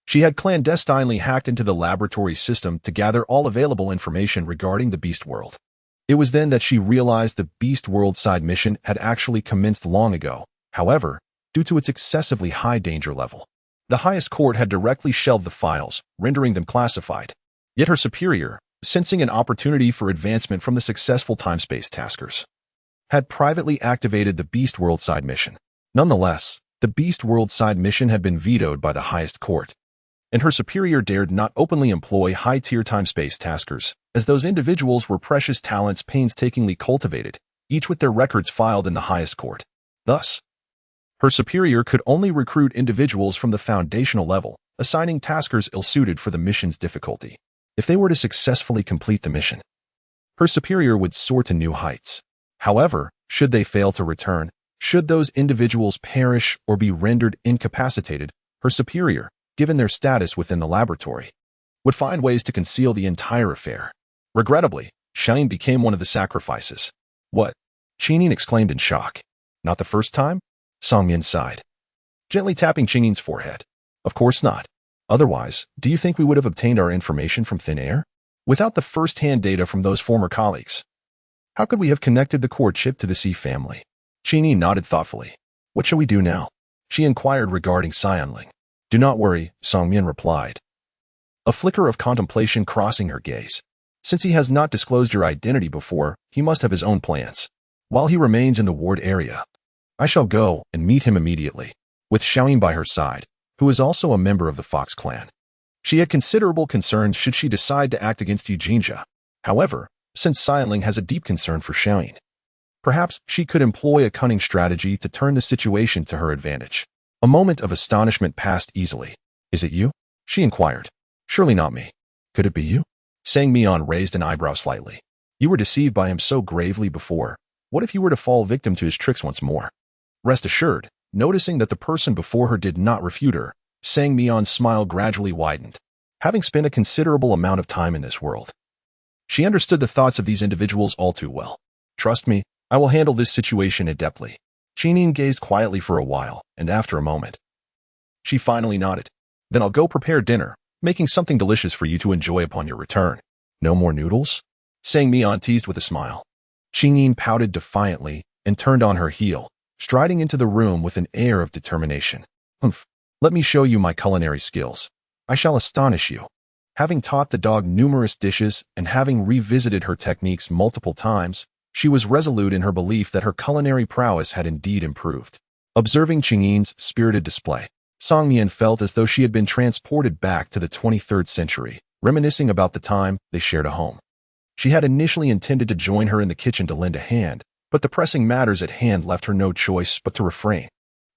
She had clandestinely hacked into the laboratory system to gather all available information regarding the Beast World. It was then that she realized the Beast World side mission had actually commenced long ago. However, due to its excessively high danger level, the highest court had directly shelved the files, rendering them classified. Yet her superior, sensing an opportunity for advancement from the successful time-space taskers, had privately activated the Beast World side mission. Nonetheless, the Beast World side mission had been vetoed by the highest court, and her superior dared not openly employ high-tier time-space taskers, as those individuals were precious talents painstakingly cultivated, each with their records filed in the highest court. Thus, her superior could only recruit individuals from the foundational level, assigning taskers ill-suited for the mission's difficulty. If they were to successfully complete the mission, her superior would soar to new heights. However, should they fail to return, should those individuals perish or be rendered incapacitated, her superior, given their status within the laboratory, would find ways to conceal the entire affair. Regrettably, Xiaoyin became one of the sacrifices. What? Qingyin exclaimed in shock. Not the first time? Songyan sighed, gently tapping Qingyin's forehead. Of course not. Otherwise, do you think we would have obtained our information from thin air? Without the first-hand data from those former colleagues, how could we have connected the core chip to the C family? Qingyin nodded thoughtfully. What shall we do now? She inquired regarding Xianling. Do not worry, Songyan replied, a flicker of contemplation crossing her gaze. Since he has not disclosed your identity before, he must have his own plans. While he remains in the ward area, I shall go and meet him immediately, with Xiaoyin by her side, who is also a member of the Fox clan. She had considerable concerns should she decide to act against Yujinja. However, since Xianling has a deep concern for Xiaoyin, perhaps she could employ a cunning strategy to turn the situation to her advantage. A moment of astonishment passed easily. Is it you? She inquired. Surely not me. Could it be you? Sang Mian raised an eyebrow slightly. You were deceived by him so gravely before. What if you were to fall victim to his tricks once more? Rest assured, noticing that the person before her did not refute her, Sang Mian's smile gradually widened. Having spent a considerable amount of time in this world, she understood the thoughts of these individuals all too well. Trust me, I will handle this situation adeptly. Qingyin gazed quietly for a while, and after a moment, she finally nodded. Then I'll go prepare dinner, making something delicious for you to enjoy upon your return. No more noodles? Sang Mian teased with a smile. Qingyin pouted defiantly and turned on her heel, striding into the room with an air of determination. Humph, let me show you my culinary skills. I shall astonish you. Having taught the dog numerous dishes and having revisited her techniques multiple times, she was resolute in her belief that her culinary prowess had indeed improved. Observing Qingyin's spirited display, Songyan felt as though she had been transported back to the 23rd century, reminiscing about the time they shared a home. She had initially intended to join her in the kitchen to lend a hand, but the pressing matters at hand left her no choice but to refrain.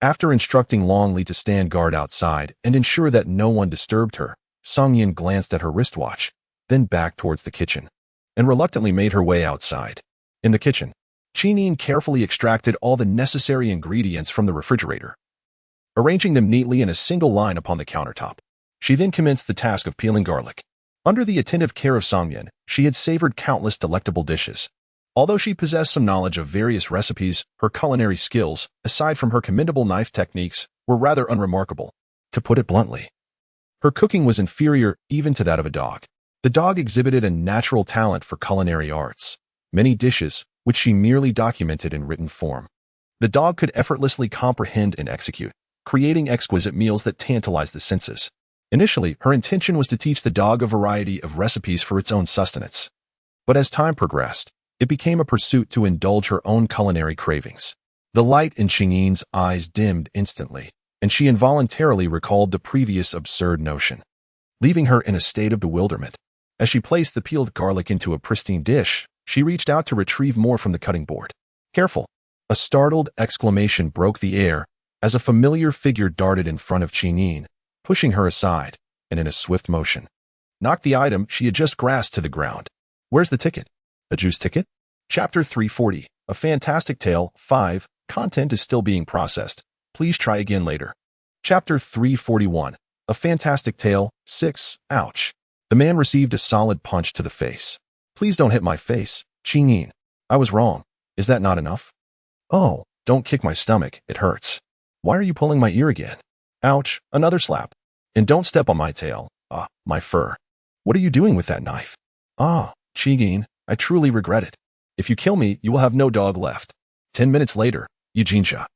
After instructing Long Li to stand guard outside and ensure that no one disturbed her, Songyan glanced at her wristwatch, then back towards the kitchen, and reluctantly made her way outside. In the kitchen, Chinyin carefully extracted all the necessary ingredients from the refrigerator, arranging them neatly in a single line upon the countertop. She then commenced the task of peeling garlic. Under the attentive care of Songyan, she had savored countless delectable dishes. Although she possessed some knowledge of various recipes, her culinary skills, aside from her commendable knife techniques, were rather unremarkable. To put it bluntly, her cooking was inferior even to that of a dog. The dog exhibited a natural talent for culinary arts, many dishes, which she merely documented in written form. The dog could effortlessly comprehend and execute, creating exquisite meals that tantalized the senses. Initially, her intention was to teach the dog a variety of recipes for its own sustenance. But as time progressed, it became a pursuit to indulge her own culinary cravings. The light in Xingyin's eyes dimmed instantly, and she involuntarily recalled the previous absurd notion, leaving her in a state of bewilderment. As she placed the peeled garlic into a pristine dish, she reached out to retrieve more from the cutting board. Careful! A startled exclamation broke the air as a familiar figure darted in front of Xingyin, pushing her aside, and in a swift motion, knocked the item she had just grasped to the ground. Where's the ticket? A juice ticket? Chapter 340, A Fantastic Tale, 5, content is still being processed. Please try again later. Chapter 341, A Fantastic Tale, 6, ouch. The man received a solid punch to the face. Please don't hit my face, Xingyin. I was wrong. Is that not enough? Oh, don't kick my stomach, it hurts. Why are you pulling my ear again? Ouch, another slap. And don't step on my tail. My fur. What are you doing with that knife? Xingyin, I truly regret it. If you kill me, you will have no dog left. 10 minutes later, Yujinja,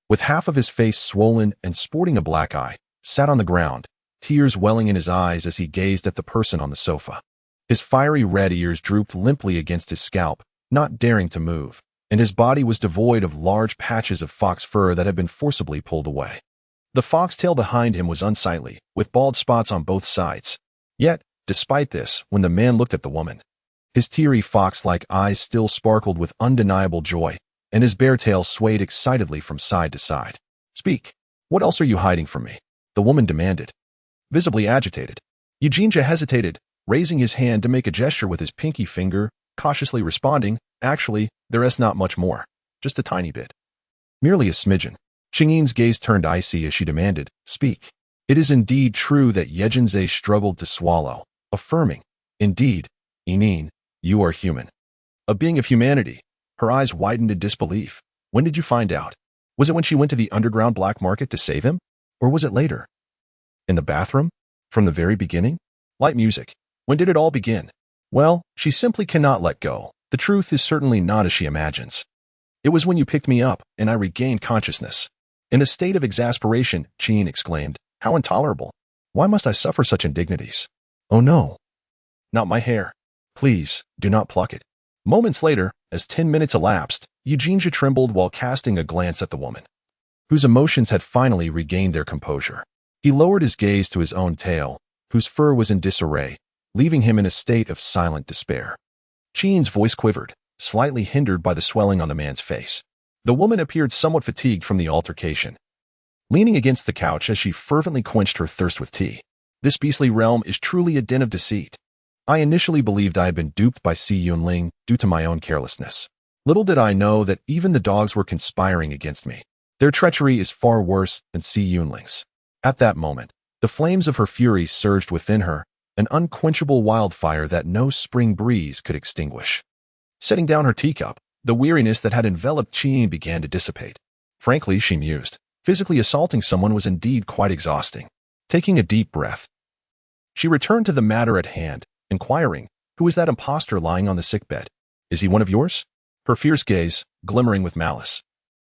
with half of his face swollen and sporting a black eye, sat on the ground, tears welling in his eyes as he gazed at the person on the sofa. His fiery red ears drooped limply against his scalp, not daring to move, and his body was devoid of large patches of fox fur that had been forcibly pulled away. The foxtail behind him was unsightly, with bald spots on both sides. Yet, despite this, when the man looked at the woman, his teary fox-like eyes still sparkled with undeniable joy, and his bare tail swayed excitedly from side to side. Speak. What else are you hiding from me? The woman demanded, visibly agitated. Yujinja hesitated, raising his hand to make a gesture with his pinky finger, cautiously responding, actually, there is not much more. Just a tiny bit. Merely a smidgen. Xingyin's gaze turned icy as she demanded, speak. It is indeed true that Yejinze struggled to swallow, affirming, indeed, Inin, you are human. A being of humanity. Her eyes widened in disbelief. When did you find out? Was it when she went to the underground black market to save him? Or was it later? In the bathroom? From the very beginning? Light music. When did it all begin? Well, she simply cannot let go. The truth is certainly not as she imagines. It was when you picked me up, and I regained consciousness. In a state of exasperation, Jean exclaimed, how intolerable. Why must I suffer such indignities? Oh no. Not my hair. Please, do not pluck it. Moments later, as 10 minutes elapsed, Yujinja trembled while casting a glance at the woman, whose emotions had finally regained their composure. He lowered his gaze to his own tail, whose fur was in disarray, leaving him in a state of silent despair. Jean's voice quivered, slightly hindered by the swelling on the man's face. The woman appeared somewhat fatigued from the altercation, leaning against the couch as she fervently quenched her thirst with tea. This beastly realm is truly a den of deceit. I initially believed I had been duped by Si Yunling due to my own carelessness. Little did I know that even the dogs were conspiring against me. Their treachery is far worse than Si Yunling's. At that moment, the flames of her fury surged within her, an unquenchable wildfire that no spring breeze could extinguish. Setting down her teacup, the weariness that had enveloped Qin began to dissipate. Frankly, she mused, physically assaulting someone was indeed quite exhausting. Taking a deep breath, she returned to the matter at hand, inquiring, who is that impostor lying on the sickbed? Is he one of yours? Her fierce gaze, glimmering with malice,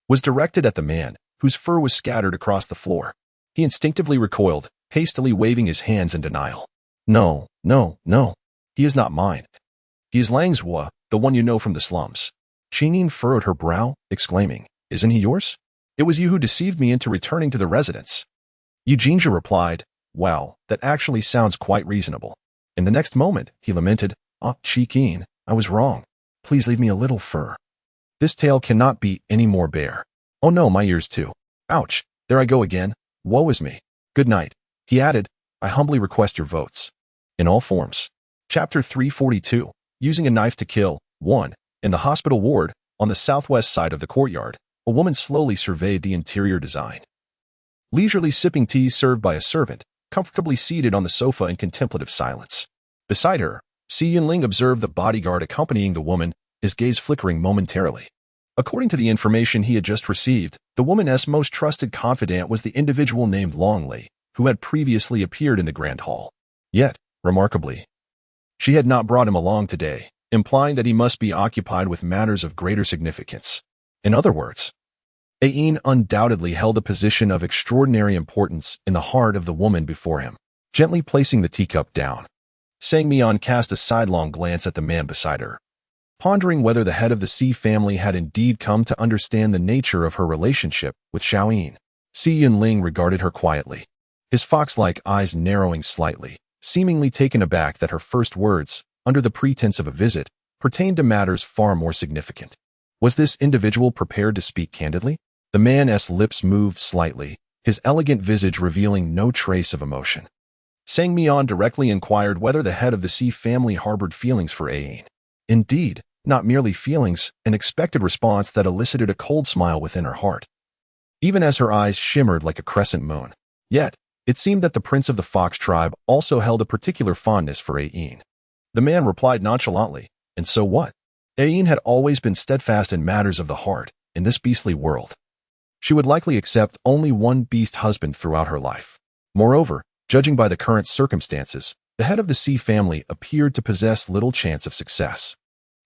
was directed at the man, whose fur was scattered across the floor. He instinctively recoiled, hastily waving his hands in denial. No, no, no. He is not mine. He is Langzhua, the one you know from the slums. Xingyin furrowed her brow, exclaiming, isn't he yours? It was you who deceived me into returning to the residence. Yujinja replied, wow, that actually sounds quite reasonable. In the next moment, he lamented, Qin, I was wrong. Please leave me a little fur. This tail cannot be any more bare. Oh no, my ears too. Ouch, there I go again. Woe is me. Good night. He added, I humbly request your votes. In all forms. Chapter 342, Using a Knife to Kill, 1. In the hospital ward, On the southwest side of the courtyard, a woman slowly surveyed the interior design. Leisurely sipping tea served by a servant, comfortably seated on the sofa in contemplative silence. Beside her, Si Yunling observed the bodyguard accompanying the woman, his gaze flickering momentarily. According to the information he had just received, the woman's most trusted confidant was the individual named Longley, who had previously appeared in the Grand Hall. Yet, remarkably, she had not brought him along today, implying that he must be occupied with matters of greater significance. In other words, Ain undoubtedly held a position of extraordinary importance in the heart of the woman before him. Gently placing the teacup down, Sang Mian cast a sidelong glance at the man beside her, pondering whether the head of the Si family had indeed come to understand the nature of her relationship with Xiaoyin. Si Yunling regarded her quietly, his fox-like eyes narrowing slightly, seemingly taken aback that her first words, under the pretense of a visit, pertained to matters far more significant. Was this individual prepared to speak candidly? The man's lips moved slightly, his elegant visage revealing no trace of emotion. Sang Mian directly inquired whether the head of the Si family harbored feelings for Ain. Indeed, not merely feelings, an expected response that elicited a cold smile within her heart, even as her eyes shimmered like a crescent moon. Yet, it seemed that the prince of the Fox tribe also held a particular fondness for Ain. The man replied nonchalantly, and so what? Ain had always been steadfast in matters of the heart. In this beastly world, she would likely accept only one beast husband throughout her life. Moreover, judging by the current circumstances, the head of the Si family appeared to possess little chance of success.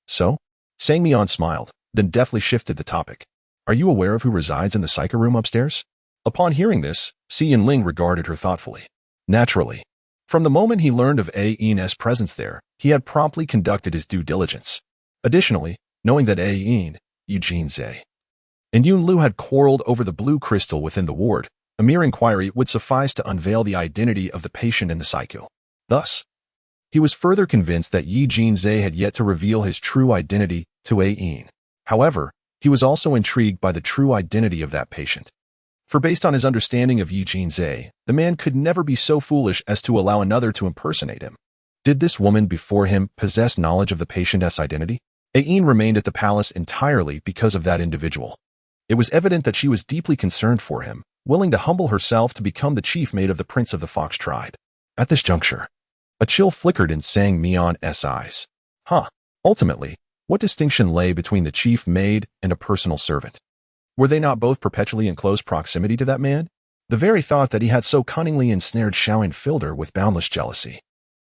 So? Sang Mian smiled, then deftly shifted the topic. Are you aware of who resides in the psycho room upstairs? Upon hearing this, Si Yunling regarded her thoughtfully. Naturally. From the moment he learned of Ain's presence there, he had promptly conducted his due diligence. Additionally, knowing that Ain, Eugene Zhe, and Yun Lu had quarreled over the blue crystal within the ward, a mere inquiry would suffice to unveil the identity of the patient in the psycho. Thus, he was further convinced that Eugene Zhe had yet to reveal his true identity to Ain. However, he was also intrigued by the true identity of that patient. For based on his understanding of Eugene Zhe, the man could never be so foolish as to allow another to impersonate him. Did this woman before him possess knowledge of the patient's identity? Ain remained at the palace entirely because of that individual. It was evident that she was deeply concerned for him, willing to humble herself to become the chief mate of the prince of the Fox tribe. At this juncture, a chill flickered in Sang Mian's eyes. Ultimately, what distinction lay between the chief maid and a personal servant? Were they not both perpetually in close proximity to that man? The very thought that he had so cunningly ensnared Xiaoyin filled her with boundless jealousy.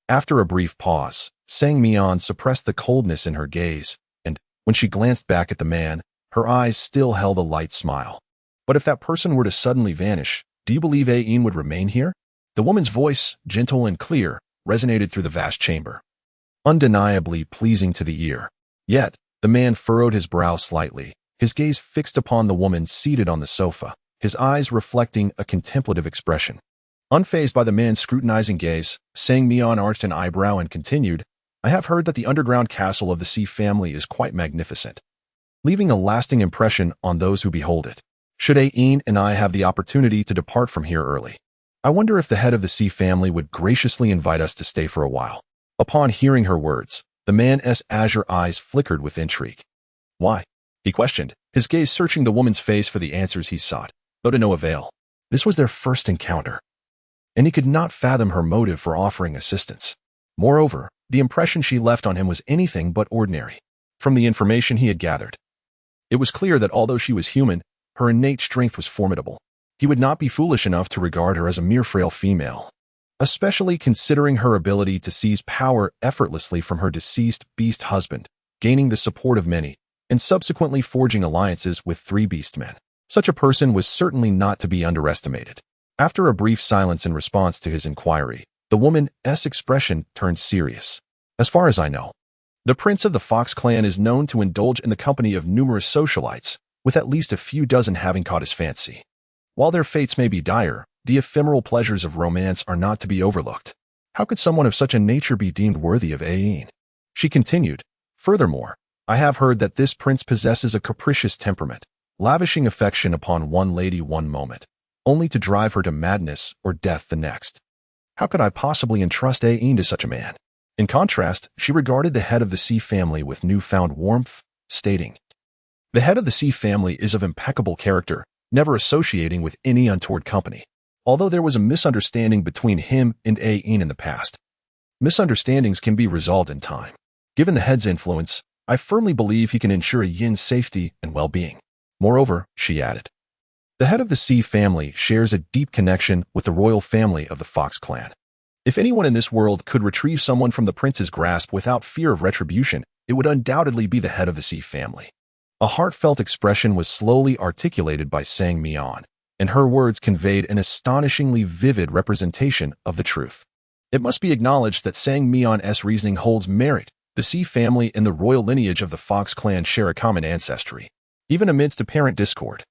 After a brief pause, Sang Mian suppressed the coldness in her gaze, and, when she glanced back at the man, her eyes still held a light smile. But if that person were to suddenly vanish, do you believe Ain would remain here? The woman's voice, gentle and clear, resonated through the vast chamber, undeniably pleasing to the ear. Yet, the man furrowed his brow slightly, his gaze fixed upon the woman seated on the sofa, his eyes reflecting a contemplative expression. Unfazed by the man's scrutinizing gaze, Sang Mian arched an eyebrow and continued, I have heard that the underground castle of the Si family is quite magnificent, leaving a lasting impression on those who behold it. Should Ain and I have the opportunity to depart from here early, I wonder if the head of the Si family would graciously invite us to stay for a while. Upon hearing her words, the man's azure eyes flickered with intrigue. Why? He questioned, his gaze searching the woman's face for the answers he sought, though to no avail. This was their first encounter, and he could not fathom her motive for offering assistance. Moreover, the impression she left on him was anything but ordinary. From the information he had gathered, it was clear that although she was human, her innate strength was formidable. He would not be foolish enough to regard her as a mere frail female, especially considering her ability to seize power effortlessly from her deceased beast husband, gaining the support of many, and subsequently forging alliances with 3 beastmen. Such a person was certainly not to be underestimated. After a brief silence in response to his inquiry, the woman's expression turned serious. As far as I know, the prince of the Fox clan is known to indulge in the company of numerous socialites, with at least a few dozen having caught his fancy. While their fates may be dire, the ephemeral pleasures of romance are not to be overlooked. How could someone of such a nature be deemed worthy of Ain? She continued, furthermore, I have heard that this prince possesses a capricious temperament, lavishing affection upon one lady one moment, only to drive her to madness or death the next. How could I possibly entrust Ain to such a man? In contrast, she regarded the head of the Si family with newfound warmth, stating, The head of the C family is of impeccable character, never associating with any untoward company. Although there was a misunderstanding between him and Ain in the past, misunderstandings can be resolved in time. Given the head's influence, I firmly believe he can ensure Yin's safety and well-being. Moreover, she added, the head of the C family shares a deep connection with the royal family of the Fox clan. If anyone in this world could retrieve someone from the prince's grasp without fear of retribution, it would undoubtedly be the head of the C family. A heartfelt expression was slowly articulated by Sang Mian, and her words conveyed an astonishingly vivid representation of the truth. It must be acknowledged that Sang Mian's reasoning holds merit. The C family and the royal lineage of the Fox clan share a common ancestry, even amidst apparent discord.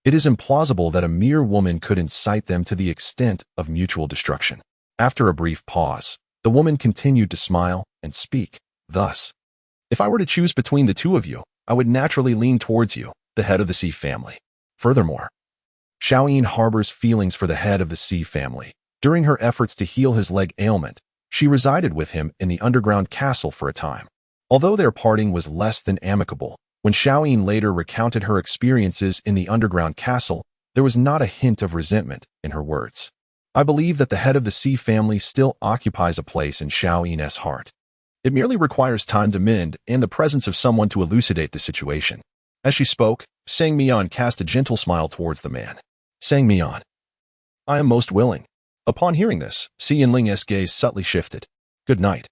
It is implausible that a mere woman could incite them to the extent of mutual destruction. After a brief pause, the woman continued to smile and speak, thus, if I were to choose between the two of you, I would naturally lean towards you, the head of the C family. Furthermore, Xiaoyin harbors feelings for the head of the C family. During her efforts to heal his leg ailment, she resided with him in the underground castle for a time. Although their parting was less than amicable, when Xiaoyin later recounted her experiences in the underground castle, there was not a hint of resentment in her words. I believe that the head of the C family still occupies a place in Xiaoyin's heart. It merely requires time to mend and the presence of someone to elucidate the situation. As she spoke, Sang Mian cast a gentle smile towards the man. Sang Mian, I am most willing. Upon hearing this, Si Yanling's gaze subtly shifted. Good night.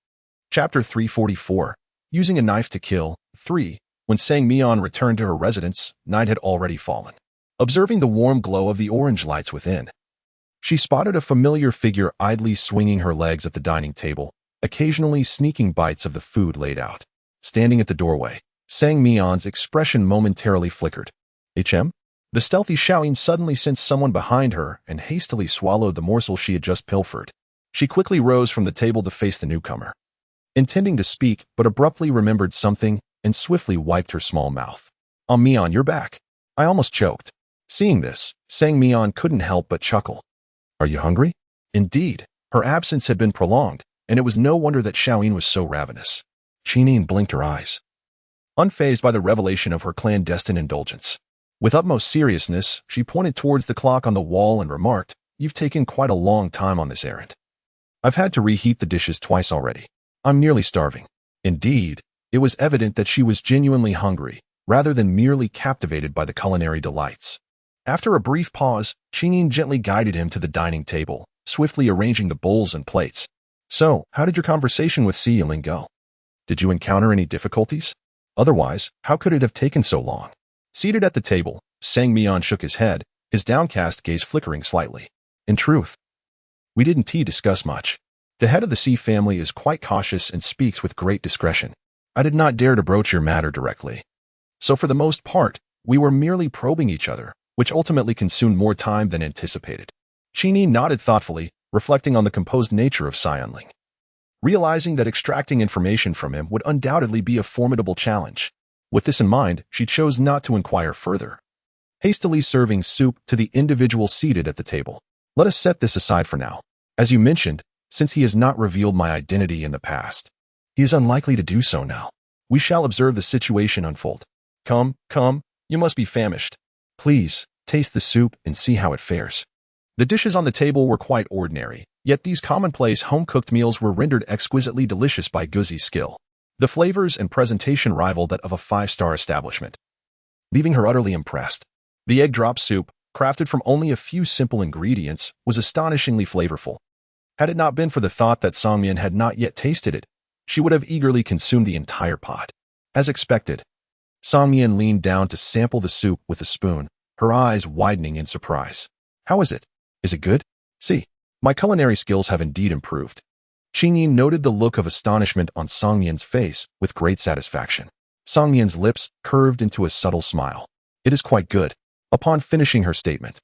Chapter 344. Using a knife to kill. 3. When Sang Mian returned to her residence, night had already fallen. Observing the warm glow of the orange lights within, she spotted a familiar figure idly swinging her legs at the dining table, occasionally sneaking bites of the food laid out. Standing at the doorway, Sang Mian's expression momentarily flickered. HM? The stealthy Xiaoyin suddenly sensed someone behind her and hastily swallowed the morsel she had just pilfered. She quickly rose from the table to face the newcomer, intending to speak but abruptly remembered something and swiftly wiped her small mouth. Mian, you're back. I almost choked. Seeing this, Sang Mian couldn't help but chuckle. Are you hungry? Indeed, her absence had been prolonged, and it was no wonder that Xiaoyin was so ravenous. Qinin blinked her eyes, unfazed by the revelation of her clandestine indulgence. With utmost seriousness, she pointed towards the clock on the wall and remarked, You've taken quite a long time on this errand. I've had to reheat the dishes twice already. I'm nearly starving. Indeed, it was evident that she was genuinely hungry, rather than merely captivated by the culinary delights. After a brief pause, Qinin gently guided him to the dining table, swiftly arranging the bowls and plates. So, how did your conversation with Si Yanling go? Did you encounter any difficulties? Otherwise, how could it have taken so long? Seated at the table, Sang Mian shook his head, his downcast gaze flickering slightly. In truth, we didn't discuss much. The head of the C family is quite cautious and speaks with great discretion. I did not dare to broach your matter directly. So for the most part, we were merely probing each other, which ultimately consumed more time than anticipated. Qinin nodded thoughtfully, reflecting on the composed nature of Si Yanling. Realizing that extracting information from him would undoubtedly be a formidable challenge. With this in mind, she chose not to inquire further, hastily serving soup to the individual seated at the table. Let us set this aside for now. As you mentioned, since he has not revealed my identity in the past, he is unlikely to do so now. We shall observe the situation unfold. Come, you must be famished. Please, taste the soup and see how it fares. The dishes on the table were quite ordinary, yet these commonplace home-cooked meals were rendered exquisitely delicious by Guzi's skill. The flavors and presentation rivaled that of a five-star establishment, leaving her utterly impressed. The egg drop soup, crafted from only a few simple ingredients, was astonishingly flavorful. Had it not been for the thought that Songmian had not yet tasted it, she would have eagerly consumed the entire pot. As expected, Songmian leaned down to sample the soup with a spoon, her eyes widening in surprise. How is it? Is it good? See, my culinary skills have indeed improved. Qingyin noted the look of astonishment on Songmian's face with great satisfaction. Songmian's lips curved into a subtle smile. It is quite good. Upon finishing her statement,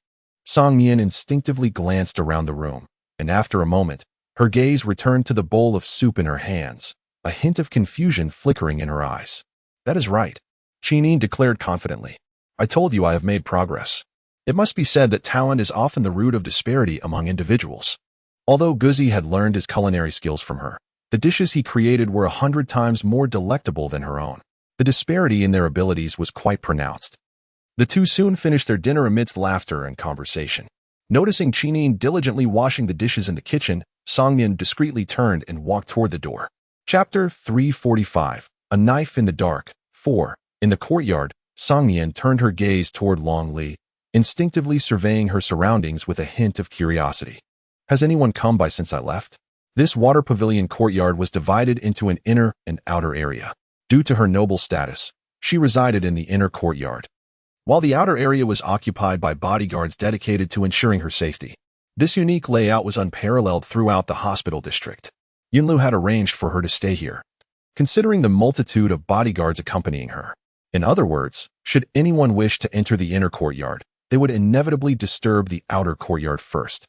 Songmian instinctively glanced around the room, and after a moment, her gaze returned to the bowl of soup in her hands, a hint of confusion flickering in her eyes. That is right, Qinin declared confidently. I told you I have made progress. It must be said that talent is often the root of disparity among individuals. Although Guzi had learned his culinary skills from her, the dishes he created were 100 times more delectable than her own. The disparity in their abilities was quite pronounced. The two soon finished their dinner amidst laughter and conversation. Noticing Qinin diligently washing the dishes in the kitchen, Songyan discreetly turned and walked toward the door. Chapter 345. A Knife in the Dark. 4. In the courtyard, Songyan turned her gaze toward Long Li, instinctively surveying her surroundings with a hint of curiosity. Has anyone come by since I left? This water pavilion courtyard was divided into an inner and outer area. Due to her noble status, she resided in the inner courtyard, while the outer area was occupied by bodyguards dedicated to ensuring her safety. This unique layout was unparalleled throughout the hospital district. Yunlu had arranged for her to stay here, considering the multitude of bodyguards accompanying her. In other words, should anyone wish to enter the inner courtyard, they would inevitably disturb the outer courtyard first.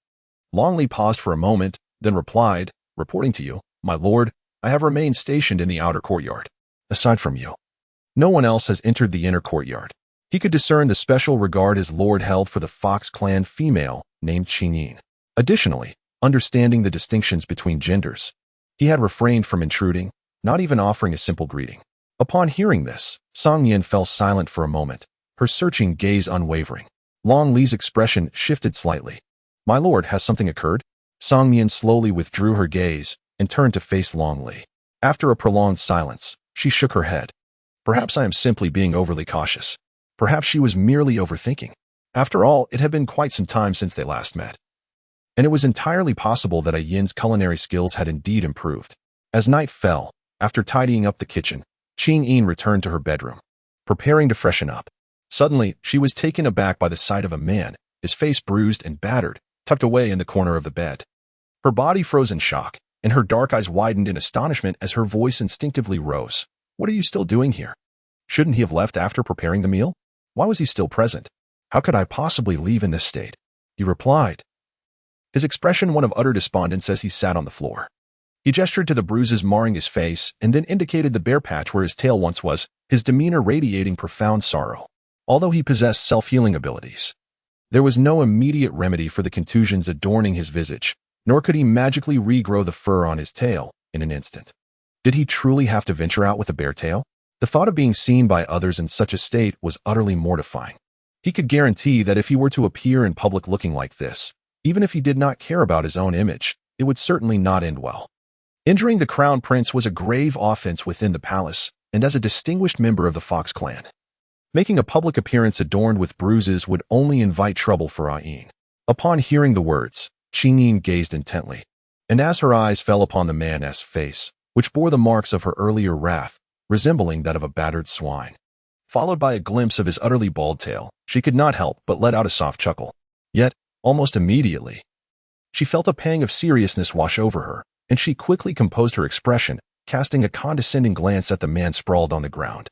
Long Li paused for a moment, then replied, "Reporting to you, my lord, I have remained stationed in the outer courtyard. Aside from you, no one else has entered the inner courtyard." He could discern the special regard his lord held for the Fox clan female named Qinin. Additionally, understanding the distinctions between genders, he had refrained from intruding, not even offering a simple greeting. Upon hearing this, Songyan fell silent for a moment, her searching gaze unwavering. Long Li's expression shifted slightly. "My lord, has something occurred?" Songyan slowly withdrew her gaze and turned to face Long Li. After a prolonged silence, she shook her head. "Perhaps I am simply being overly cautious. Perhaps she was merely overthinking. After all, it had been quite some time since they last met. And it was entirely possible that Yin's culinary skills had indeed improved." As night fell, after tidying up the kitchen, Qin returned to her bedroom, preparing to freshen up. Suddenly, she was taken aback by the sight of a man, his face bruised and battered, tucked away in the corner of the bed. Her body froze in shock, and her dark eyes widened in astonishment as her voice instinctively rose. "What are you still doing here? Shouldn't he have left after preparing the meal? Why was he still present? How could I possibly leave in this state?" He replied, his expression one of utter despondence as he sat on the floor. He gestured to the bruises marring his face and then indicated the bare patch where his tail once was, his demeanor radiating profound sorrow. Although he possessed self-healing abilities, there was no immediate remedy for the contusions adorning his visage, nor could he magically regrow the fur on his tail in an instant. Did he truly have to venture out with a bare tail? The thought of being seen by others in such a state was utterly mortifying. He could guarantee that if he were to appear in public looking like this, even if he did not care about his own image, it would certainly not end well. Injuring the crown prince was a grave offense within the palace, and as a distinguished member of the Fox clan, making a public appearance adorned with bruises would only invite trouble for Yin. Upon hearing the words, Qinin gazed intently, and as her eyes fell upon the man's face, which bore the marks of her earlier wrath, resembling that of a battered swine, followed by a glimpse of his utterly bald tail, she could not help but let out a soft chuckle. Yet, almost immediately, she felt a pang of seriousness wash over her, and she quickly composed her expression, casting a condescending glance at the man sprawled on the ground.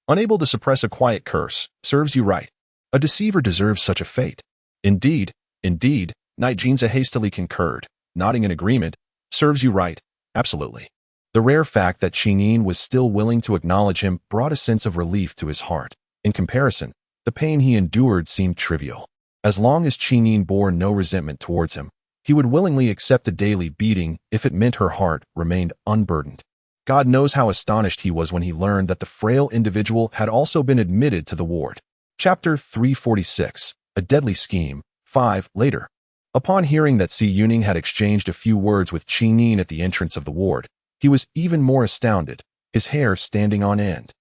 Unable to suppress a quiet curse, "Serves you right. A deceiver deserves such a fate." Indeed, Knight Jinza hastily concurred, nodding in agreement. "Serves you right, absolutely." The rare fact that Qinin was still willing to acknowledge him brought a sense of relief to his heart. In comparison, the pain he endured seemed trivial. As long as Qinin bore no resentment towards him, he would willingly accept the daily beating if it meant her heart remained unburdened. God knows how astonished he was when he learned that the frail individual had also been admitted to the ward. Chapter 346. A Deadly Scheme. 5. Later. Upon hearing that Si Yuning had exchanged a few words with Qinin at the entrance of the ward, he was even more astounded, his hair standing on end.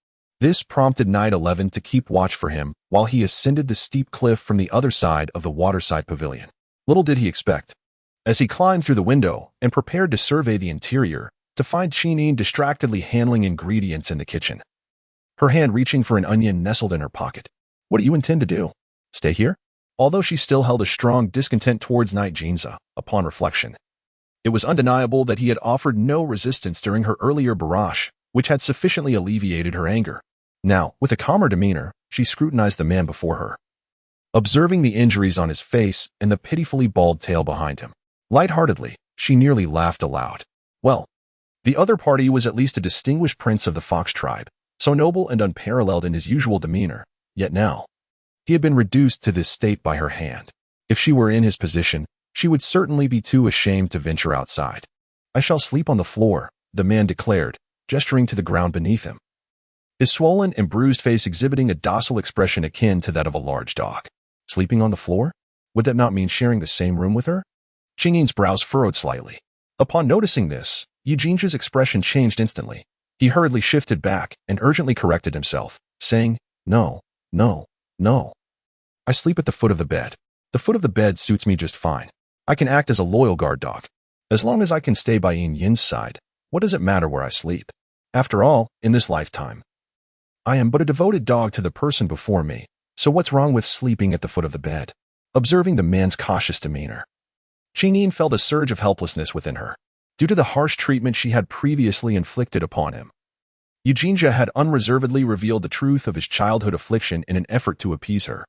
This prompted Knight 11 to keep watch for him while he ascended the steep cliff from the other side of the waterside pavilion. Little did he expect, as he climbed through the window and prepared to survey the interior, to find Qinin distractedly handling ingredients in the kitchen, her hand reaching for an onion nestled in her pocket. "What do you intend to do? Stay here?" Although she still held a strong discontent towards Knight Jinza, upon reflection, it was undeniable that he had offered no resistance during her earlier barrage, which had sufficiently alleviated her anger. Now, with a calmer demeanor, she scrutinized the man before her, observing the injuries on his face and the pitifully bald tail behind him. Lightheartedly, she nearly laughed aloud. Well, the other party was at least a distinguished prince of the Fox tribe, so noble and unparalleled in his usual demeanor, yet now he had been reduced to this state by her hand. If she were in his position, she would certainly be too ashamed to venture outside. "I shall sleep on the floor," the man declared, gesturing to the ground beneath him. his swollen and bruised face exhibiting a docile expression akin to that of a large dog. Sleeping on the floor? Would that not mean sharing the same room with her? Qingyin's brows furrowed slightly. Upon noticing this, Eugenia's expression changed instantly. He hurriedly shifted back and urgently corrected himself, saying, "No, no, no. I sleep at the foot of the bed. The foot of the bed suits me just fine. I can act as a loyal guard dog. As long as I can stay by Yin Yin's side, what does it matter where I sleep? After all, in this lifetime, I am but a devoted dog to the person before me, so what's wrong with sleeping at the foot of the bed?" Observing the man's cautious demeanor, Qingyin felt a surge of helplessness within her, due to the harsh treatment she had previously inflicted upon him. Eugenia had unreservedly revealed the truth of his childhood affliction in an effort to appease her.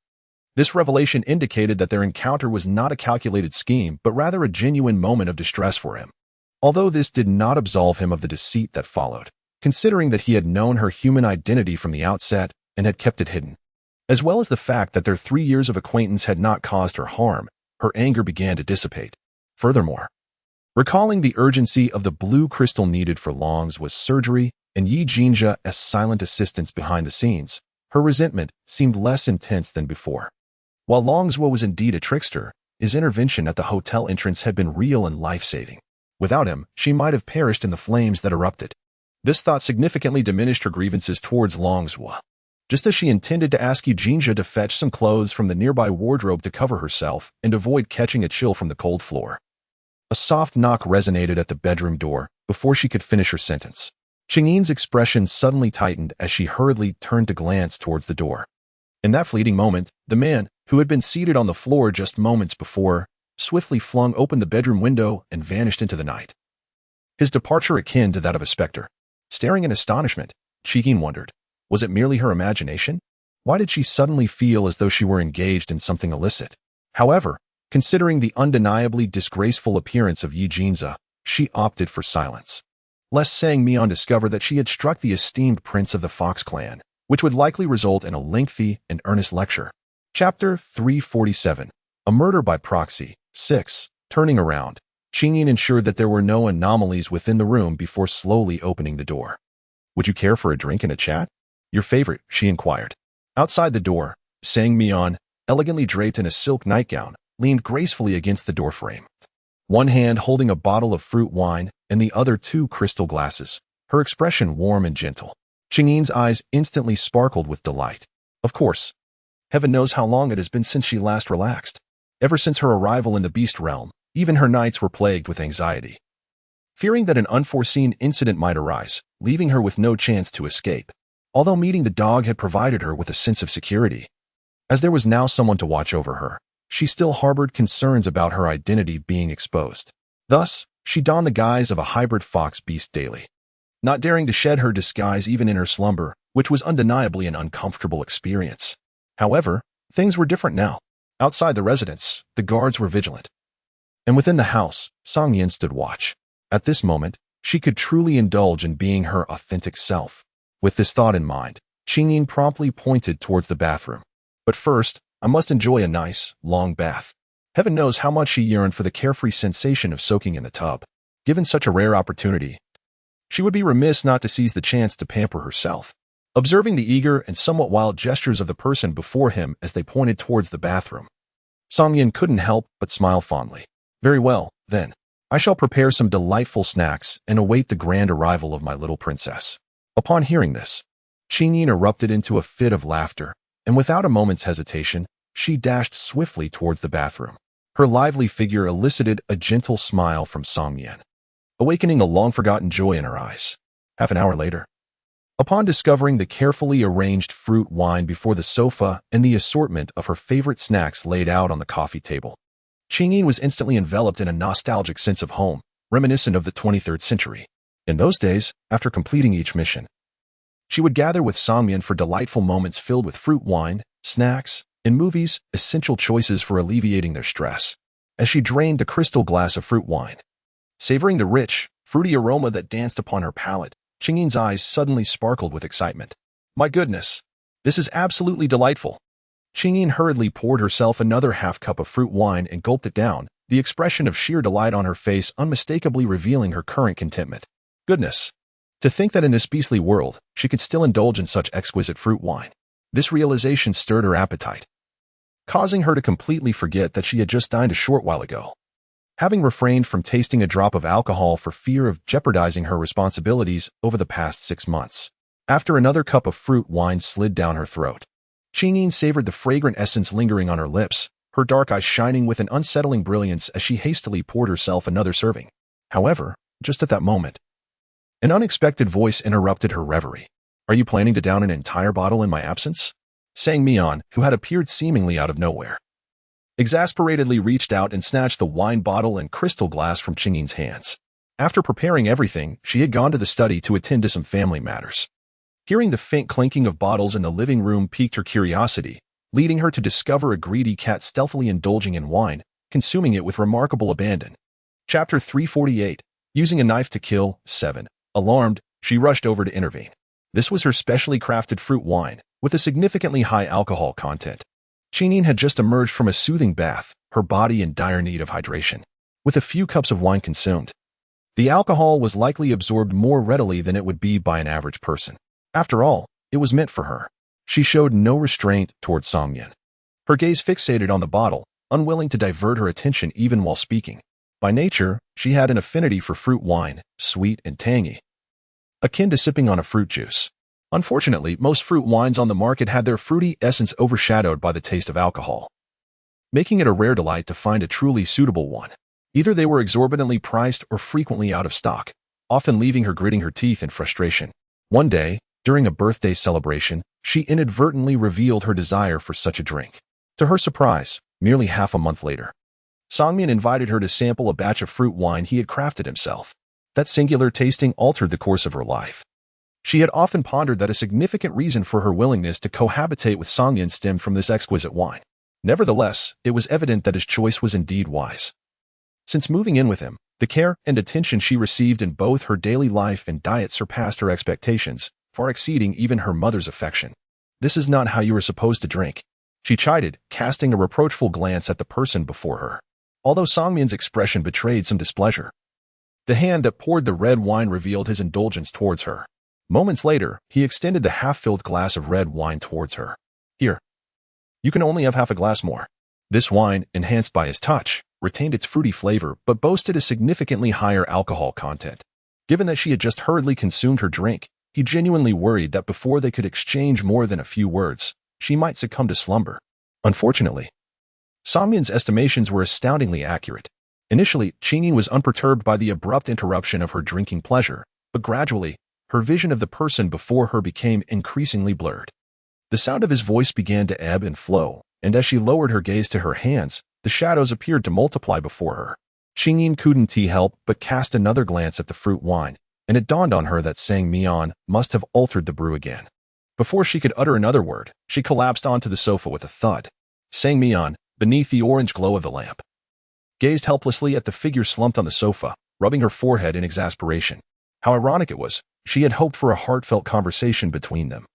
This revelation indicated that their encounter was not a calculated scheme, but rather a genuine moment of distress for him. Although this did not absolve him of the deceit that followed, considering that he had known her human identity from the outset and had kept it hidden, as well as the fact that their 3 years of acquaintance had not caused her harm, her anger began to dissipate. Furthermore, recalling the urgency of the blue crystal needed for Long's was surgery and Yi Jinja as silent assistance behind the scenes, her resentment seemed less intense than before. While Longzhou was indeed a trickster, his intervention at the hotel entrance had been real and life-saving. Without him, she might have perished in the flames that erupted. This thought significantly diminished her grievances towards Longzhou. Just as she intended to ask Eugenia to fetch some clothes from the nearby wardrobe to cover herself and avoid catching a chill from the cold floor, a soft knock resonated at the bedroom door before she could finish her sentence. Qingyin's expression suddenly tightened as she hurriedly turned to glance towards the door. In that fleeting moment, the man, who had been seated on the floor just moments before, swiftly flung open the bedroom window and vanished into the night. His departure akin to that of a specter. Staring in astonishment, Qinyin wondered, was it merely her imagination? Why did she suddenly feel as though she were engaged in something illicit? However, considering the undeniably disgraceful appearance of Yi Jinza, she opted for silence. Lest Sang Mian discover that she had struck the esteemed prince of the Fox clan, which would likely result in a lengthy and earnest lecture. Chapter 347. A Murder by Proxy. 6. Turning around, Qingyin ensured that there were no anomalies within the room before slowly opening the door. "Would you care for a drink and a chat?" "Your favorite," she inquired. Outside the door, Sang Mian, elegantly draped in a silk nightgown, leaned gracefully against the doorframe. One hand holding a bottle of fruit wine and the other 2 crystal glasses, her expression warm and gentle. Qingyin's eyes instantly sparkled with delight. Of course. Heaven knows how long it has been since she last relaxed. Ever since her arrival in the beast realm, even her nights were plagued with anxiety, fearing that an unforeseen incident might arise, leaving her with no chance to escape. Although meeting the dog had provided her with a sense of security, as there was now someone to watch over her, she still harbored concerns about her identity being exposed. Thus, she donned the guise of a hybrid fox beast daily, not daring to shed her disguise even in her slumber, which was undeniably an uncomfortable experience. However, things were different now. Outside the residence, the guards were vigilant, and within the house, Song Yin stood watch. At this moment, she could truly indulge in being her authentic self. With this thought in mind, Qingyin promptly pointed towards the bathroom. But first, I must enjoy a nice, long bath. Heaven knows how much she yearned for the carefree sensation of soaking in the tub. Given such a rare opportunity, she would be remiss not to seize the chance to pamper herself. Observing the eager and somewhat wild gestures of the person before him as they pointed towards the bathroom, Song Yin couldn't help but smile fondly. "Very well, then. I shall prepare some delightful snacks and await the grand arrival of my little princess." Upon hearing this, Qingyin erupted into a fit of laughter, and without a moment's hesitation, she dashed swiftly towards the bathroom. Her lively figure elicited a gentle smile from Song Yin, awakening a long-forgotten joy in her eyes. Half an hour later, upon discovering the carefully arranged fruit wine before the sofa and the assortment of her favorite snacks laid out on the coffee table, Qingyin was instantly enveloped in a nostalgic sense of home, reminiscent of the 23rd century. In those days, after completing each mission, she would gather with Song Yin for delightful moments filled with fruit wine, snacks, and movies, essential choices for alleviating their stress. As she drained the crystal glass of fruit wine, savoring the rich, fruity aroma that danced upon her palate, Qingyin's eyes suddenly sparkled with excitement. "My goodness, this is absolutely delightful." Qingyin hurriedly poured herself another half cup of fruit wine and gulped it down, the expression of sheer delight on her face unmistakably revealing her current contentment. "Goodness, To think that in this beastly world, she could still indulge in such exquisite fruit wine. This realization stirred her appetite, causing her to completely forget that she had just dined a short while ago. Having refrained from tasting a drop of alcohol for fear of jeopardizing her responsibilities over the past 6 months. After another cup of fruit wine slid down her throat, Qingyin savored the fragrant essence lingering on her lips, her dark eyes shining with an unsettling brilliance as she hastily poured herself another serving. However, just at that moment, an unexpected voice interrupted her reverie. "Are you planning to down an entire bottle in my absence?" Sang Mian, who had appeared seemingly out of nowhere, exasperatedly reached out and snatched the wine bottle and crystal glass from Qingyin's hands. After preparing everything, she had gone to the study to attend to some family matters. Hearing the faint clinking of bottles in the living room piqued her curiosity, leading her to discover a greedy cat stealthily indulging in wine, consuming it with remarkable abandon. Chapter 348. Using a knife to kill. 7. Alarmed, she rushed over to intervene. This was her specially crafted fruit wine, with a significantly high alcohol content. Qingyin had just emerged from a soothing bath, her body in dire need of hydration. With a few cups of wine consumed, the alcohol was likely absorbed more readily than it would be by an average person. After all, it was meant for her. She showed no restraint toward Songyan, her gaze fixated on the bottle, unwilling to divert her attention even while speaking. By nature, she had an affinity for fruit wine, sweet and tangy, akin to sipping on a fruit juice. Unfortunately, most fruit wines on the market had their fruity essence overshadowed by the taste of alcohol, making it a rare delight to find a truly suitable one. Either they were exorbitantly priced or frequently out of stock, often leaving her gritting her teeth in frustration. One day, during a birthday celebration, she inadvertently revealed her desire for such a drink. To her surprise, merely half a month later, Songmian invited her to sample a batch of fruit wine he had crafted himself. That singular tasting altered the course of her life. She had often pondered that a significant reason for her willingness to cohabitate with Songyan stemmed from this exquisite wine. Nevertheless, it was evident that his choice was indeed wise. Since moving in with him, the care and attention she received in both her daily life and diet surpassed her expectations, far exceeding even her mother's affection. "This is not how you are supposed to drink," she chided, casting a reproachful glance at the person before her. Although Songmian's expression betrayed some displeasure, the hand that poured the red wine revealed his indulgence towards her. Moments later, he extended the half-filled glass of red wine towards her. "Here. You can only have half a glass more." This wine, enhanced by his touch, retained its fruity flavor but boasted a significantly higher alcohol content. Given that she had just hurriedly consumed her drink, he genuinely worried that before they could exchange more than a few words, she might succumb to slumber. Unfortunately, Songmian's estimations were astoundingly accurate. Initially, Qingyin was unperturbed by the abrupt interruption of her drinking pleasure, but gradually, her vision of the person before her became increasingly blurred. The sound of his voice began to ebb and flow, and as she lowered her gaze to her hands, the shadows appeared to multiply before her. Qingyin couldn't help but cast another glance at the fruit wine, and it dawned on her that Sang Mian must have altered the brew again. Before she could utter another word, she collapsed onto the sofa with a thud. Sang Mian, beneath the orange glow of the lamp, gazed helplessly at the figure slumped on the sofa, rubbing her forehead in exasperation. How ironic it was. She had hoped for a heartfelt conversation between them.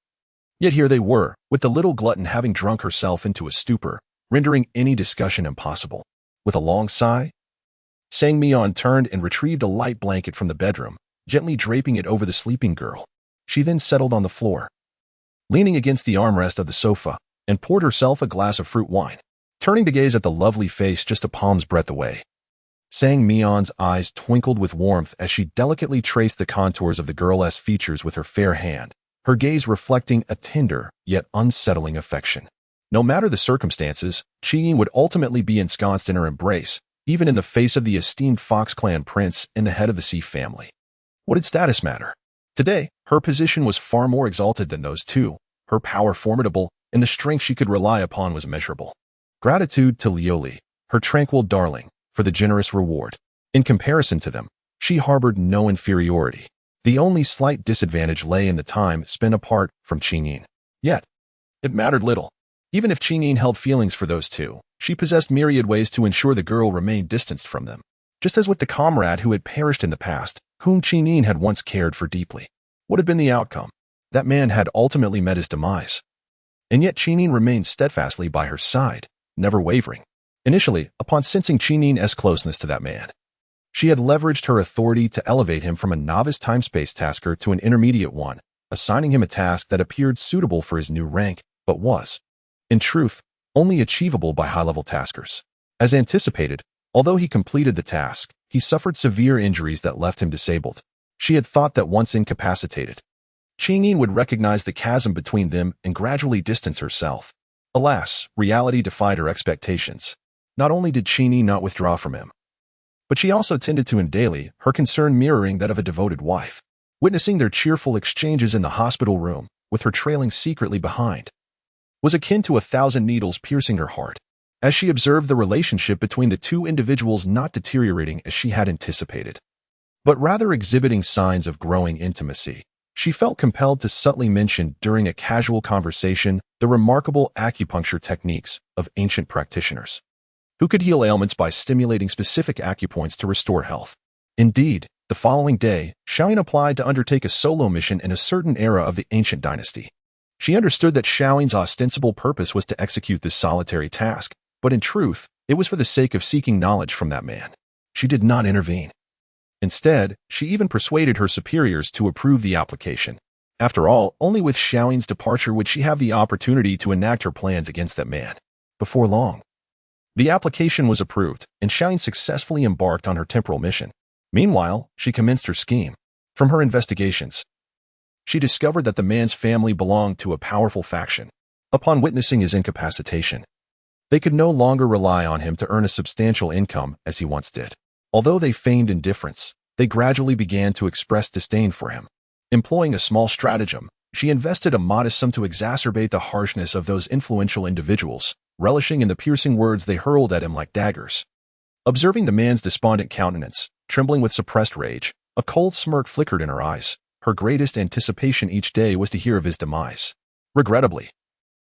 Yet here they were, with the little glutton having drunk herself into a stupor, rendering any discussion impossible. With a long sigh, Sang Mian turned and retrieved a light blanket from the bedroom, gently draping it over the sleeping girl. She then settled on the floor, leaning against the armrest of the sofa, and poured herself a glass of fruit wine. Turning to gaze at the lovely face just a palm's breadth away, Sang Mian's eyes twinkled with warmth as she delicately traced the contours of the girl's features with her fair hand, her gaze reflecting a tender yet unsettling affection. No matter the circumstances, Qingyin would ultimately be ensconced in her embrace, even in the face of the esteemed Fox clan prince and the head of the Xi family. What did status matter? Today, her position was far more exalted than those two, her power formidable, and the strength she could rely upon was immeasurable. Gratitude to Liuli, her tranquil darling, for the generous reward. In comparison to them, she harbored no inferiority. The only slight disadvantage lay in the time spent apart from Qingyin. Yet, it mattered little. Even if Qingyin held feelings for those two, she possessed myriad ways to ensure the girl remained distanced from them. Just as with the comrade who had perished in the past, whom Qingyin had once cared for deeply. What had been the outcome? That man had ultimately met his demise. And yet Qingyin remained steadfastly by her side, never wavering. Initially, upon sensing Qinyin's closeness to that man, She had leveraged her authority to elevate him from a novice time-space tasker to an intermediate one, assigning him a task that appeared suitable for his new rank, but was, in truth, only achievable by high-level taskers. As anticipated, although he completed the task, he suffered severe injuries that left him disabled. She had thought that once incapacitated, Qingyin would recognize the chasm between them and gradually distance herself. Alas, reality defied her expectations. Not only did Qingyin not withdraw from him, but she also tended to him daily, her concern mirroring that of a devoted wife. Witnessing their cheerful exchanges in the hospital room, with her trailing secretly behind, was akin to 1,000 needles piercing her heart, as she observed the relationship between the two individuals not deteriorating as she had anticipated, but rather exhibiting signs of growing intimacy. She felt compelled to subtly mention during a casual conversation the remarkable acupuncture techniques of ancient practitioners, who could heal ailments by stimulating specific acupoints to restore health. Indeed, the following day, Xiaoyin applied to undertake a solo mission in a certain era of the ancient dynasty. She understood that Xiaoyin's ostensible purpose was to execute this solitary task, but in truth, it was for the sake of seeking knowledge from that man. She did not intervene. Instead, she even persuaded her superiors to approve the application. After all, only with Xiaoyin's departure would she have the opportunity to enact her plans against that man. Before long, the application was approved, and Xiaoyin successfully embarked on her temporal mission. Meanwhile, she commenced her scheme. From her investigations, she discovered that the man's family belonged to a powerful faction. Upon witnessing his incapacitation, they could no longer rely on him to earn a substantial income as he once did. Although they feigned indifference, they gradually began to express disdain for him. Employing a small stratagem, she invested a modest sum to exacerbate the harshness of those influential individuals, relishing in the piercing words they hurled at him like daggers. Observing the man's despondent countenance, trembling with suppressed rage, a cold smirk flickered in her eyes. Her greatest anticipation each day was to hear of his demise. Regrettably,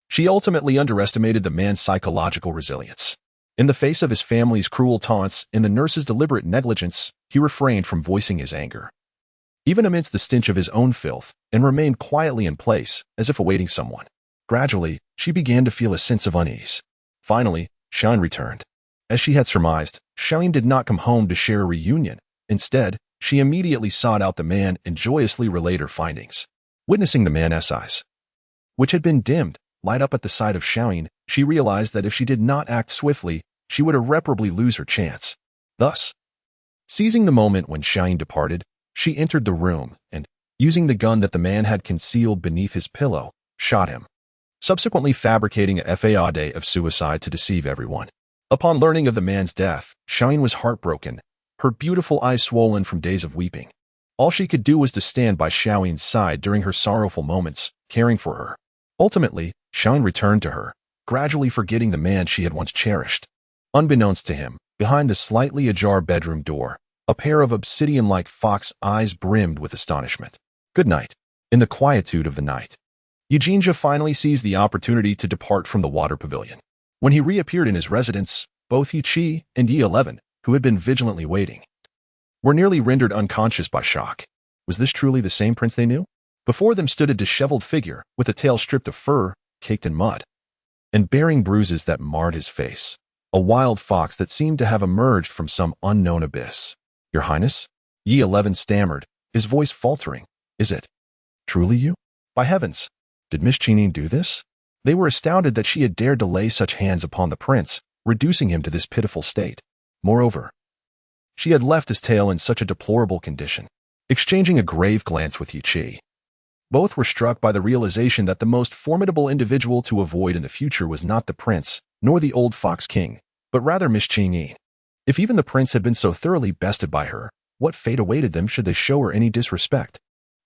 she ultimately underestimated the man's psychological resilience. In the face of his family's cruel taunts and the nurse's deliberate negligence, he refrained from voicing his anger, even amidst the stench of his own filth, and remained quietly in place, as if awaiting someone. Gradually, she began to feel a sense of unease. Finally, Xiaoyin returned. As she had surmised, Xiaoyin did not come home to share a reunion. Instead, she immediately sought out the man and joyously relayed her findings. Witnessing the man's eyes, which had been dimmed, light up at the sight of Xiaoyin, she realized that if she did not act swiftly, she would irreparably lose her chance. Thus, seizing the moment when Xiaoyin departed, she entered the room and, using the gun that the man had concealed beneath his pillow, shot him, subsequently fabricating a fade of suicide to deceive everyone. Upon learning of the man's death, Xiaoyin was heartbroken, her beautiful eyes swollen from days of weeping. All she could do was to stand by Xiaoyin's side during her sorrowful moments, caring for her. Ultimately, Xiaoyin returned to her, gradually forgetting the man she had once cherished. Unbeknownst to him, behind the slightly ajar bedroom door, a pair of obsidian-like fox eyes brimmed with astonishment. Good night. In the quietude of the night, Yujinja finally seized the opportunity to depart from the water pavilion. When he reappeared in his residence, both Yi and Yi-11, who had been vigilantly waiting, were nearly rendered unconscious by shock. Was this truly the same prince they knew? Before them stood a disheveled figure, with a tail stripped of fur, caked in mud, and bearing bruises that marred his face. A wild fox that seemed to have emerged from some unknown abyss. Your Highness? Yi-11 stammered, his voice faltering. Is it truly you? By heavens, did Miss Qingyin do this? They were astounded that she had dared to lay such hands upon the prince, reducing him to this pitiful state. Moreover, she had left his tail in such a deplorable condition. Exchanging a grave glance with Yi, both were struck by the realization that the most formidable individual to avoid in the future was not the prince, nor the old fox king, but rather Miss Qingyin. If even the prince had been so thoroughly bested by her, what fate awaited them should they show her any disrespect?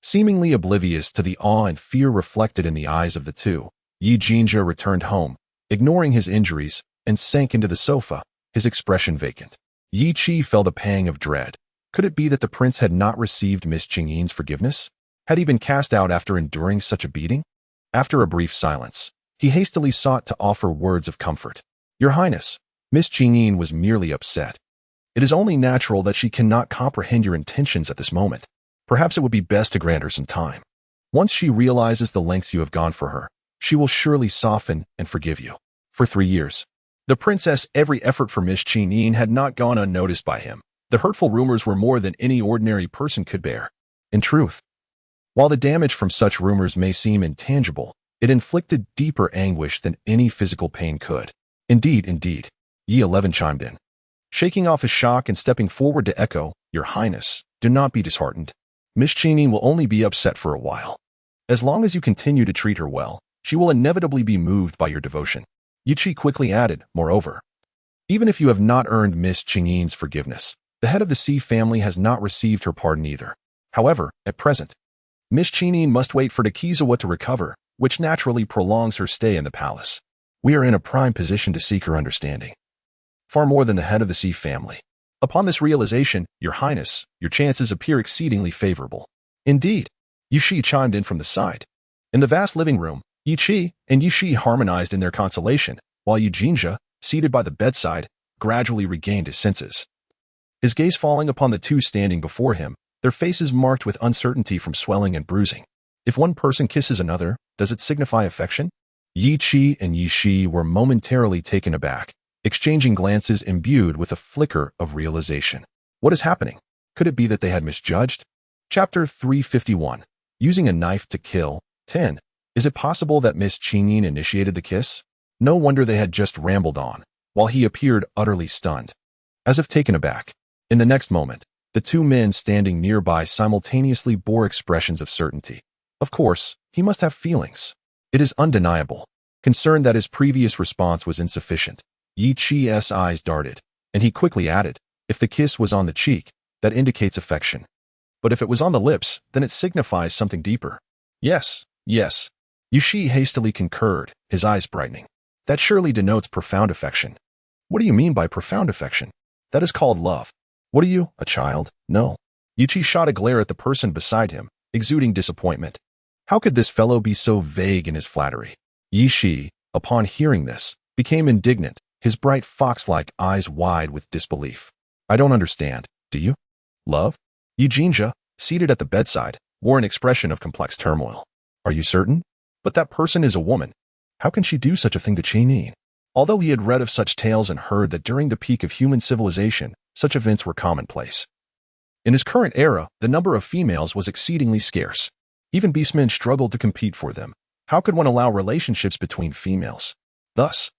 Seemingly oblivious to the awe and fear reflected in the eyes of the two, Yi Jinja returned home, ignoring his injuries, and sank into the sofa, his expression vacant. Yi Qi felt a pang of dread. Could it be that the prince had not received Miss Qingyin's forgiveness? Had he been cast out after enduring such a beating? After a brief silence, he hastily sought to offer words of comfort. Your Highness, Miss Qingyin was merely upset. It is only natural that she cannot comprehend your intentions at this moment. Perhaps it would be best to grant her some time. Once she realizes the lengths you have gone for her, she will surely soften and forgive you. For 3 years, the princess' every effort for Miss Qingyin had not gone unnoticed by him. The hurtful rumors were more than any ordinary person could bear. In truth, while the damage from such rumors may seem intangible, it inflicted deeper anguish than any physical pain could. Indeed, indeed, Yi 11 chimed in, shaking off his shock and stepping forward to echo, Your Highness, do not be disheartened. Miss Qingyin will only be upset for a while. As long as you continue to treat her well, she will inevitably be moved by your devotion. Yi Qi quickly added, moreover, even if you have not earned Miss Qingyin's forgiveness, the head of the Xi family has not received her pardon either. However, at present, Miss Qingyin must wait for Takizawa to recover, which naturally prolongs her stay in the palace. We are in a prime position to seek her understanding, far more than the head of the Xi family. Upon this realization, Your Highness, your chances appear exceedingly favorable. Indeed, Yi Qi chimed in from the side. In the vast living room, Yi Qi and Yi Qi harmonized in their consolation, while Yi Jinjia, seated by the bedside, gradually regained his senses. His gaze falling upon the two standing before him, their faces marked with uncertainty from swelling and bruising. If one person kisses another, does it signify affection? Yi Qi and Yi Qi were momentarily taken aback, exchanging glances imbued with a flicker of realization. What is happening? Could it be that they had misjudged? Chapter 351. Using a knife to kill. 10. Is it possible that Miss Qingyin initiated the kiss? No wonder they had just rambled on, while he appeared utterly stunned, as if taken aback. In the next moment, the two men standing nearby simultaneously bore expressions of certainty. Of course, he must have feelings. It is undeniable. Concerned that his previous response was insufficient, Yi Qi's eyes darted, and he quickly added, if the kiss was on the cheek, that indicates affection. But if it was on the lips, then it signifies something deeper. Yes, yes. Yi Qi hastily concurred, his eyes brightening. That surely denotes profound affection. What do you mean by profound affection? That is called love. What are you, a child? No. Yi Qi shot a glare at the person beside him, exuding disappointment. How could this fellow be so vague in his flattery? Yi Qi, upon hearing this, became indignant, his bright fox-like eyes wide with disbelief. I don't understand, do you? Love? Yi Jinjia, seated at the bedside, wore an expression of complex turmoil. Are you certain? But that person is a woman. How can she do such a thing to Qingyin? Although he had read of such tales and heard that during the peak of human civilization, such events were commonplace. In his current era, the number of females was exceedingly scarce. Even beastmen struggled to compete for them. How could one allow relationships between females? Thus,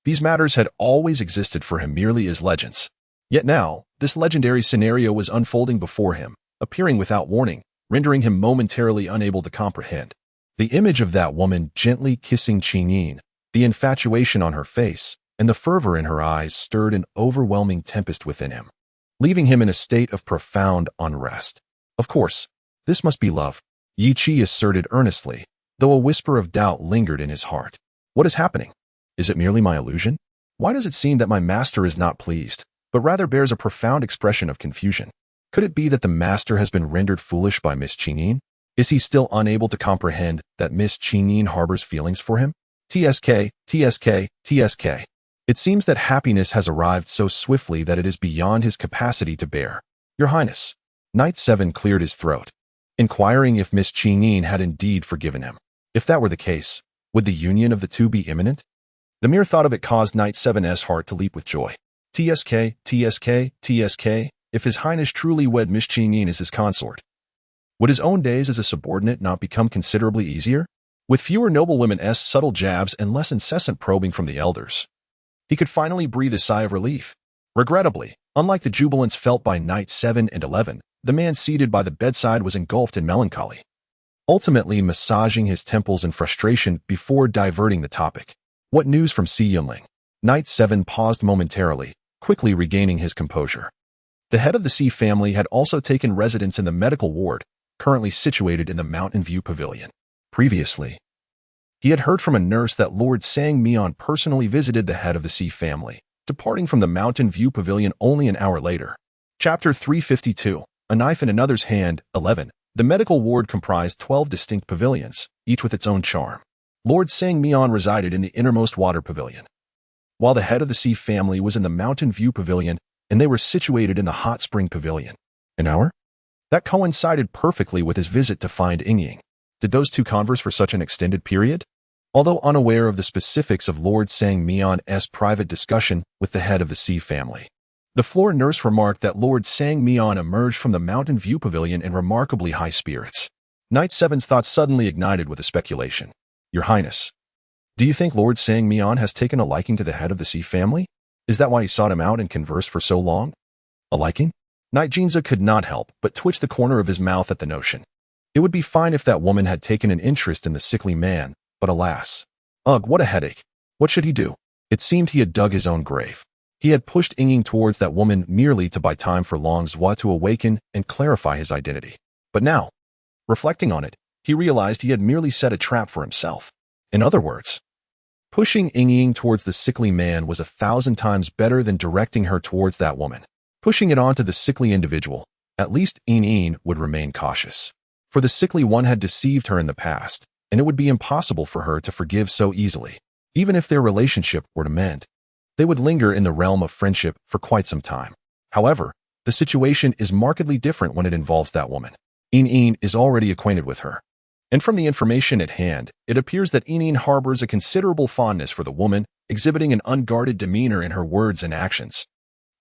these matters had always existed for him merely as legends. Yet now, this legendary scenario was unfolding before him, appearing without warning, rendering him momentarily unable to comprehend. The image of that woman gently kissing Qingyin, the infatuation on her face, and the fervor in her eyes stirred an overwhelming tempest within him, leaving him in a state of profound unrest. Of course, this must be love, Yi Qi asserted earnestly, though a whisper of doubt lingered in his heart. What is happening? Is it merely my illusion? Why does it seem that my master is not pleased, but rather bears a profound expression of confusion? Could it be that the master has been rendered foolish by Miss Qingyin? Is he still unable to comprehend that Miss Qingyin harbors feelings for him? TSK, TSK, TSK. It seems that happiness has arrived so swiftly that it is beyond his capacity to bear. Your Highness. Knight 7 cleared his throat, inquiring if Miss Qingyin had indeed forgiven him. If that were the case, would the union of the two be imminent? The mere thought of it caused Knight 7's heart to leap with joy. TSK, TSK, TSK, if His Highness truly wed Miss Qingyin as his consort, would his own days as a subordinate not become considerably easier? With fewer noblewomen's subtle jabs and less incessant probing from the elders, he could finally breathe a sigh of relief. Regrettably, unlike the jubilance felt by Knights 7 and 11, the man seated by the bedside was engulfed in melancholy, ultimately massaging his temples in frustration before diverting the topic. What news from Si Yunling? Knight 7 paused momentarily, quickly regaining his composure. The head of the Si family had also taken residence in the medical ward, currently situated in the Mountain View Pavilion. Previously, he had heard from a nurse that Lord Sang Mian personally visited the head of the Si family, departing from the Mountain View Pavilion only an hour later. Chapter 352. A Knife in Another's Hand. 11. The medical ward comprised 12 distinct pavilions, each with its own charm. Lord Sang Mian resided in the innermost water pavilion, while the head of the Si family was in the Mountain View Pavilion, and they were situated in the Hot Spring Pavilion. An hour? That coincided perfectly with his visit to find Yingying. Did those two converse for such an extended period? Although unaware of the specifics of Lord Sang Mian's private discussion with the head of the Si family, The floor nurse remarked that Lord Sang-Mian emerged from the Mountain View Pavilion in remarkably high spirits. Knight 7's thoughts suddenly ignited with a speculation. Your Highness, do you think Lord Sang-Mian has taken a liking to the head of the Sea family? Is that why he sought him out and conversed for so long? A liking? Knight Jinza could not help but twitch the corner of his mouth at the notion. It would be fine if that woman had taken an interest in the sickly man, but alas. Ugh, what a headache. What should he do? It seemed he had dug his own grave. He had pushed Ying towards that woman merely to buy time for Long Zhua to awaken and clarify his identity. But now, reflecting on it, he realized he had merely set a trap for himself. In other words, pushing Ying towards the sickly man was 1,000 times better than directing her towards that woman. Pushing it onto the sickly individual, at least Ying would remain cautious. For the sickly one had deceived her in the past, and it would be impossible for her to forgive so easily. Even if their relationship were to mend, they would linger in the realm of friendship for quite some time. However, the situation is markedly different when it involves that woman. Ying is already acquainted with her. And from the information at hand, it appears that Ying harbors a considerable fondness for the woman, exhibiting an unguarded demeanor in her words and actions.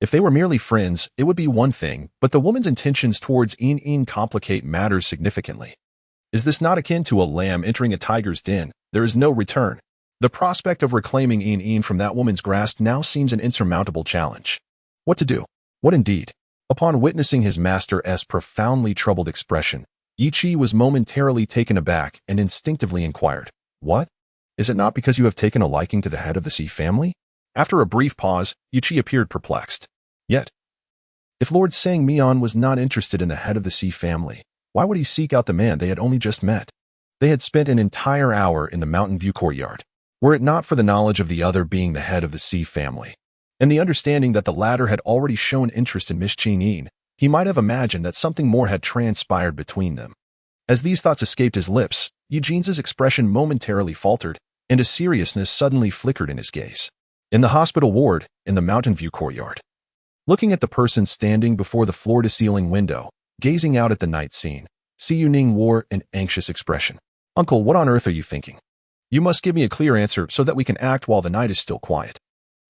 If they were merely friends, it would be one thing, but the woman's intentions towards Ying complicate matters significantly. Is this not akin to a lamb entering a tiger's den? There is no return. The prospect of reclaiming Ying from that woman's grasp now seems an insurmountable challenge. What to do? What indeed? Upon witnessing his master's profoundly troubled expression, Yiqi was momentarily taken aback and instinctively inquired, What? Is it not because you have taken a liking to the head of the Sea family? After a brief pause, Yiqi appeared perplexed. Yet, if Lord Sang-Mian was not interested in the head of the Sea family, why would he seek out the man they had only just met? They had spent an entire hour in the Mountain View courtyard, were it not for the knowledge of the other being the head of the Sea family, and the understanding that the latter had already shown interest in Miss Qingyin. He might have imagined that something more had transpired between them. As these thoughts escaped his lips, Eugene's expression momentarily faltered, and a seriousness suddenly flickered in his gaze. In the hospital ward, in the Mountain View courtyard. Looking at the person standing before the floor-to-ceiling window, gazing out at the night scene, Si Yuning wore an anxious expression. Uncle, what on earth are you thinking? You must give me a clear answer so that we can act while the night is still quiet.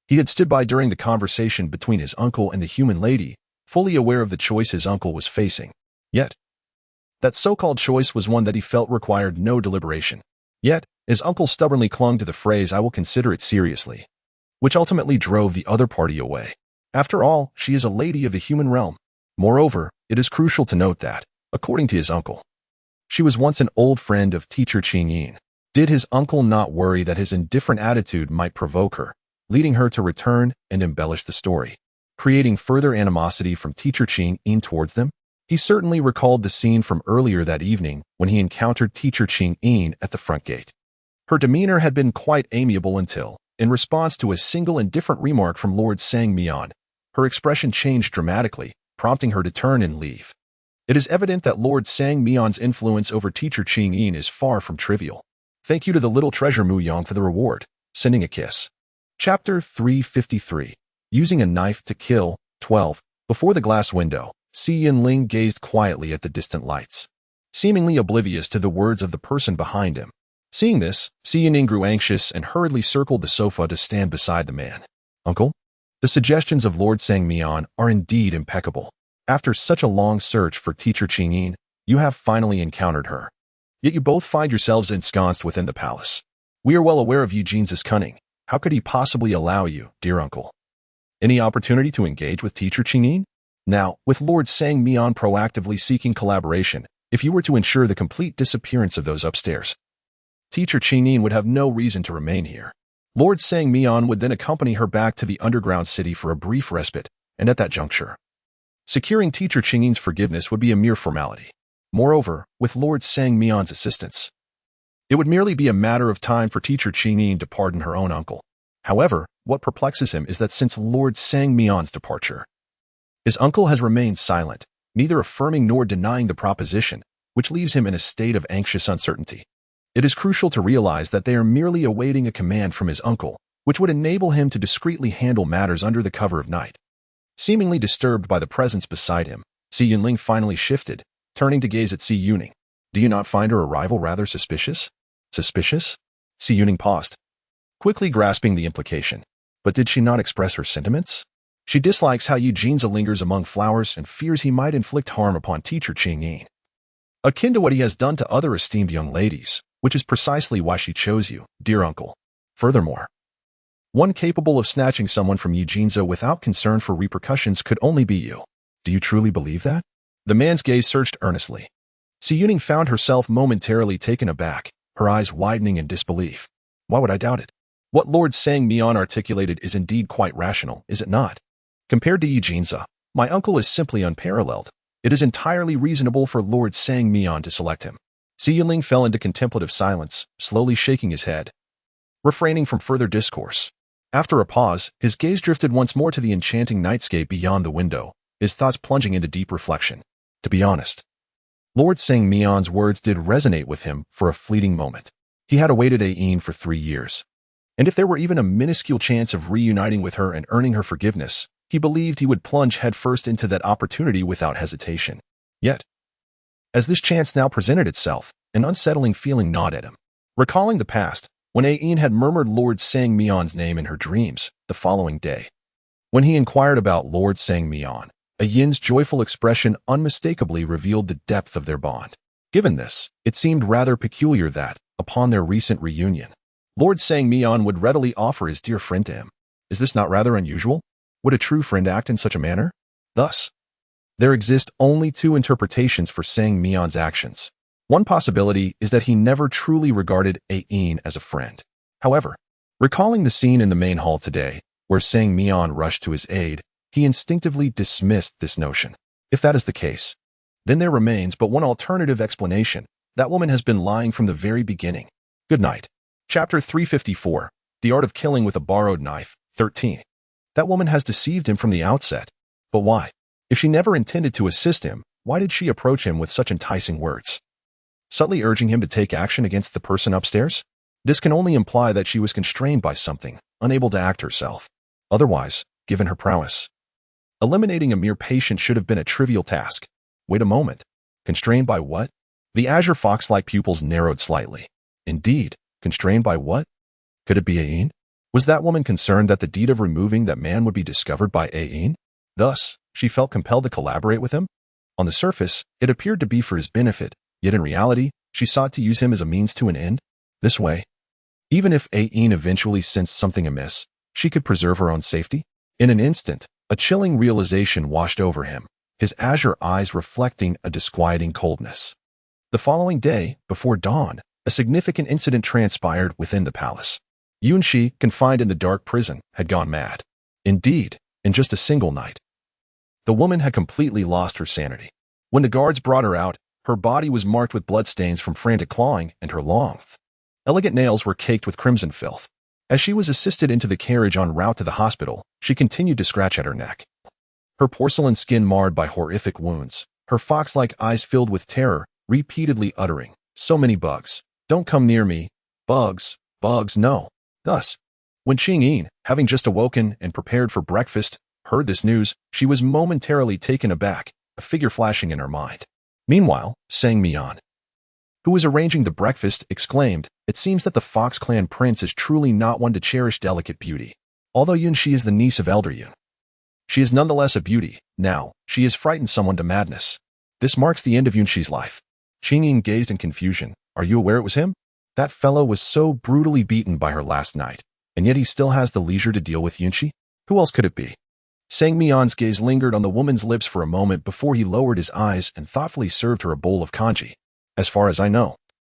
He had stood by during the conversation between his uncle and the human lady, fully aware of the choice his uncle was facing. Yet, that so-called choice was one that he felt required no deliberation. Yet, his uncle stubbornly clung to the phrase, I will consider it seriously, which ultimately drove the other party away. After all, she is a lady of the human realm. Moreover, it is crucial to note that, according to his uncle, she was once an old friend of teacher Qingyin. Did his uncle not worry that his indifferent attitude might provoke her, leading her to return and embellish the story, creating further animosity from teacher Qingyin towards them? He certainly recalled the scene from earlier that evening when he encountered teacher Qingyin at the front gate. Her demeanor had been quite amiable until, in response to a single indifferent remark from Lord Sang-Mian, her expression changed dramatically, prompting her to turn and leave. It is evident that Lord Sang-Mian's influence over teacher Qingyin is far from trivial. Thank you to the little treasure Mu Yang for the reward. Sending a kiss. Chapter 353. Using a knife to kill. 12. Before the glass window, Si Yinling gazed quietly at the distant lights, seemingly oblivious to the words of the person behind him. Seeing this, Si Yinling grew anxious and hurriedly circled the sofa to stand beside the man. Uncle? The suggestions of Lord Sang-Mian are indeed impeccable. After such a long search for teacher Qingyin, you have finally encountered her. Yet you both find yourselves ensconced within the palace. We are well aware of Eugene's cunning. How could he possibly allow you, dear uncle, any opportunity to engage with teacher Qingyin? Now, with Lord Sang-Mian proactively seeking collaboration, if you were to ensure the complete disappearance of those upstairs, teacher Qingyin would have no reason to remain here. Lord Sang-Mian would then accompany her back to the underground city for a brief respite, and at that juncture, securing teacher Qingyin's forgiveness would be a mere formality. Moreover, with Lord Sang-Mian's assistance, it would merely be a matter of time for teacher Qingyin to pardon her own uncle. However, what perplexes him is that since Lord Sang-Mian's departure, his uncle has remained silent, neither affirming nor denying the proposition, which leaves him in a state of anxious uncertainty. It is crucial to realize that they are merely awaiting a command from his uncle, which would enable him to discreetly handle matters under the cover of night. Seemingly disturbed by the presence beside him, Si Yinling finally shifted, turning to gaze at Si Yuning. Do you not find her arrival rather suspicious? Suspicious? Si Yuning paused, quickly grasping the implication. But did she not express her sentiments? She dislikes how Yu Jinza lingers among flowers and fears he might inflict harm upon teacher Qing Yin, akin to what he has done to other esteemed young ladies, which is precisely why she chose you, dear uncle. Furthermore, one capable of snatching someone from Yu Jinza without concern for repercussions could only be you. Do you truly believe that? The man's gaze searched earnestly. Si Yuning found herself momentarily taken aback, her eyes widening in disbelief. Why would I doubt it? What Lord Sang Mian articulated is indeed quite rational, is it not? Compared to Yu Jinza, my uncle is simply unparalleled. It is entirely reasonable for Lord Sang Mian to select him. Si Yuling fell into contemplative silence, slowly shaking his head, refraining from further discourse. After a pause, his gaze drifted once more to the enchanting nightscape beyond the window, his thoughts plunging into deep reflection. To be honest, Lord Sang Mian's words did resonate with him for a fleeting moment. He had awaited Ain for 3 years, and if there were even a minuscule chance of reuniting with her and earning her forgiveness, he believed he would plunge headfirst into that opportunity without hesitation. Yet, as this chance now presented itself, an unsettling feeling gnawed at him. Recalling the past, when Ain had murmured Lord Sang Mian's name in her dreams the following day, when he inquired about Lord Sang Mian, Yin's joyful expression unmistakably revealed the depth of their bond. Given this, it seemed rather peculiar that, upon their recent reunion, Lord Sang Mian would readily offer his dear friend to him. Is this not rather unusual? Would a true friend act in such a manner? Thus, there exist only 2 interpretations for Sang Mian's actions. One possibility is that he never truly regarded Ain as a friend. However, recalling the scene in the main hall today, where Sang Mian rushed to his aid, he instinctively dismissed this notion. If that is the case, then there remains but one alternative explanation. That woman has been lying from the very beginning. Good night. Chapter 354, The Art of Killing with a Borrowed Knife, 13. That woman has deceived him from the outset. But why? If she never intended to assist him, why did she approach him with such enticing words, subtly urging him to take action against the person upstairs? This can only imply that she was constrained by something, unable to act herself. Otherwise, given her prowess, eliminating a mere patient should have been a trivial task. Wait a moment. Constrained by what? The azure fox-like pupils narrowed slightly. Indeed, constrained by what? Could it be Ain? Was that woman concerned that the deed of removing that man would be discovered by Ain? Thus, she felt compelled to collaborate with him? On the surface, it appeared to be for his benefit, yet in reality, she sought to use him as a means to an end. This way, even if Ain eventually sensed something amiss, she could preserve her own safety. In an instant, a chilling realization washed over him, his azure eyes reflecting a disquieting coldness. The following day, before dawn, a significant incident transpired within the palace. Yunxi, confined in the dark prison, had gone mad. Indeed, in just a single night, the woman had completely lost her sanity. When the guards brought her out, her body was marked with bloodstains from frantic clawing, and her long, elegant nails were caked with crimson filth. As she was assisted into the carriage en route to the hospital, she continued to scratch at her neck, her porcelain skin marred by horrific wounds, her fox-like eyes filled with terror, repeatedly uttering, "So many bugs. Don't come near me. Bugs, bugs, no." Thus, when Qing Yin, having just awoken and prepared for breakfast, heard this news, she was momentarily taken aback, a figure flashing in her mind. Meanwhile, Sang Mian, who was arranging the breakfast, exclaimed, "It seems that the Fox Clan prince is truly not one to cherish delicate beauty. Although Yunxi is the niece of Elder Yun, she is nonetheless a beauty. Now, she has frightened someone to madness. This marks the end of Yunxi's life." Qing Yin gazed in confusion. "Are you aware it was him? That fellow was so brutally beaten by her last night, and yet he still has the leisure to deal with Yunxi? Who else could it be?" Sang Mian's gaze lingered on the woman's lips for a moment before he lowered his eyes and thoughtfully served her a bowl of congee. "As far as I know,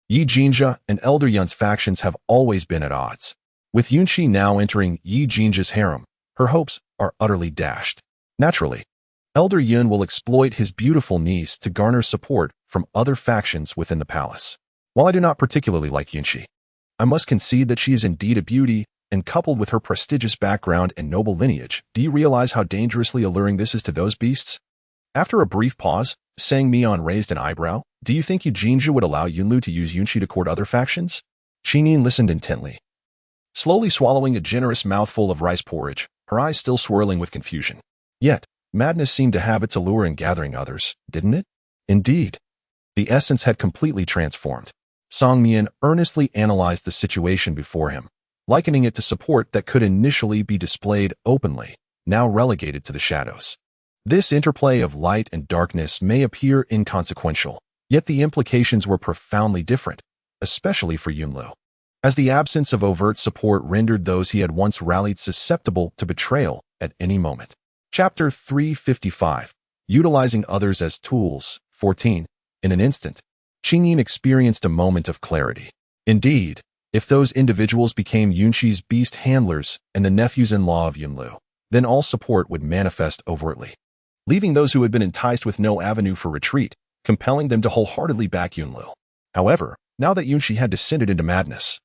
Yi Jinja and Elder Yun's factions have always been at odds. With Yunxi now entering Yi Jinja's harem, her hopes are utterly dashed. Naturally, Elder Yun will exploit his beautiful niece to garner support from other factions within the palace. While I do not particularly like Yunxi, I must concede that she is indeed a beauty, and coupled with her prestigious background and noble lineage, do you realize how dangerously alluring this is to those beasts?" After a brief pause, Sang Mian raised an eyebrow. "Do you think Yu Jinja would allow Yunlu to use Yunxi to court other factions?" Qing Yin listened intently, slowly swallowing a generous mouthful of rice porridge, her eyes still swirling with confusion. Yet, madness seemed to have its allure in gathering others, didn't it? Indeed, the essence had completely transformed. Song Mian earnestly analyzed the situation before him, likening it to support that could initially be displayed openly, now relegated to the shadows. This interplay of light and darkness may appear inconsequential, yet the implications were profoundly different, especially for Yunlu, as the absence of overt support rendered those he had once rallied susceptible to betrayal at any moment. Chapter 355. Utilizing Others as Tools. 14. In an instant, Qingyin experienced a moment of clarity. Indeed, if those individuals became Yunxi's beast handlers and the nephews-in-law of Yunlu, then all support would manifest overtly, leaving those who had been enticed with no avenue for retreat, compelling them to wholeheartedly back Yunlu. However, now that Yunxi had descended into madness,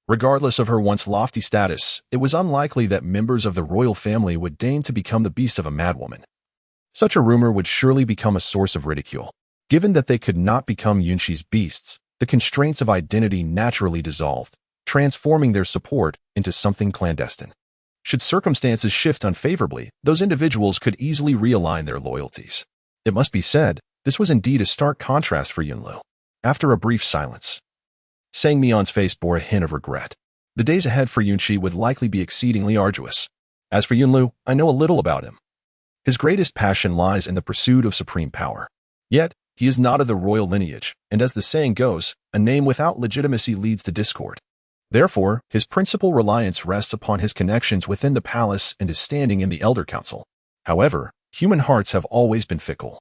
regardless of her once lofty status, it was unlikely that members of the royal family would deign to become the beast of a madwoman. Such a rumor would surely become a source of ridicule. Given that they could not become Yunxi's beasts, the constraints of identity naturally dissolved, transforming their support into something clandestine. Should circumstances shift unfavorably, those individuals could easily realign their loyalties. It must be said, this was indeed a stark contrast for Yunlu. After a brief silence, Sang Mian's face bore a hint of regret. The days ahead for Yunxi would likely be exceedingly arduous. As for Yunlu, I know a little about him. His greatest passion lies in the pursuit of supreme power. Yet, he is not of the royal lineage, and as the saying goes, a name without legitimacy leads to discord. Therefore, his principal reliance rests upon his connections within the palace and his standing in the Elder Council. However, human hearts have always been fickle.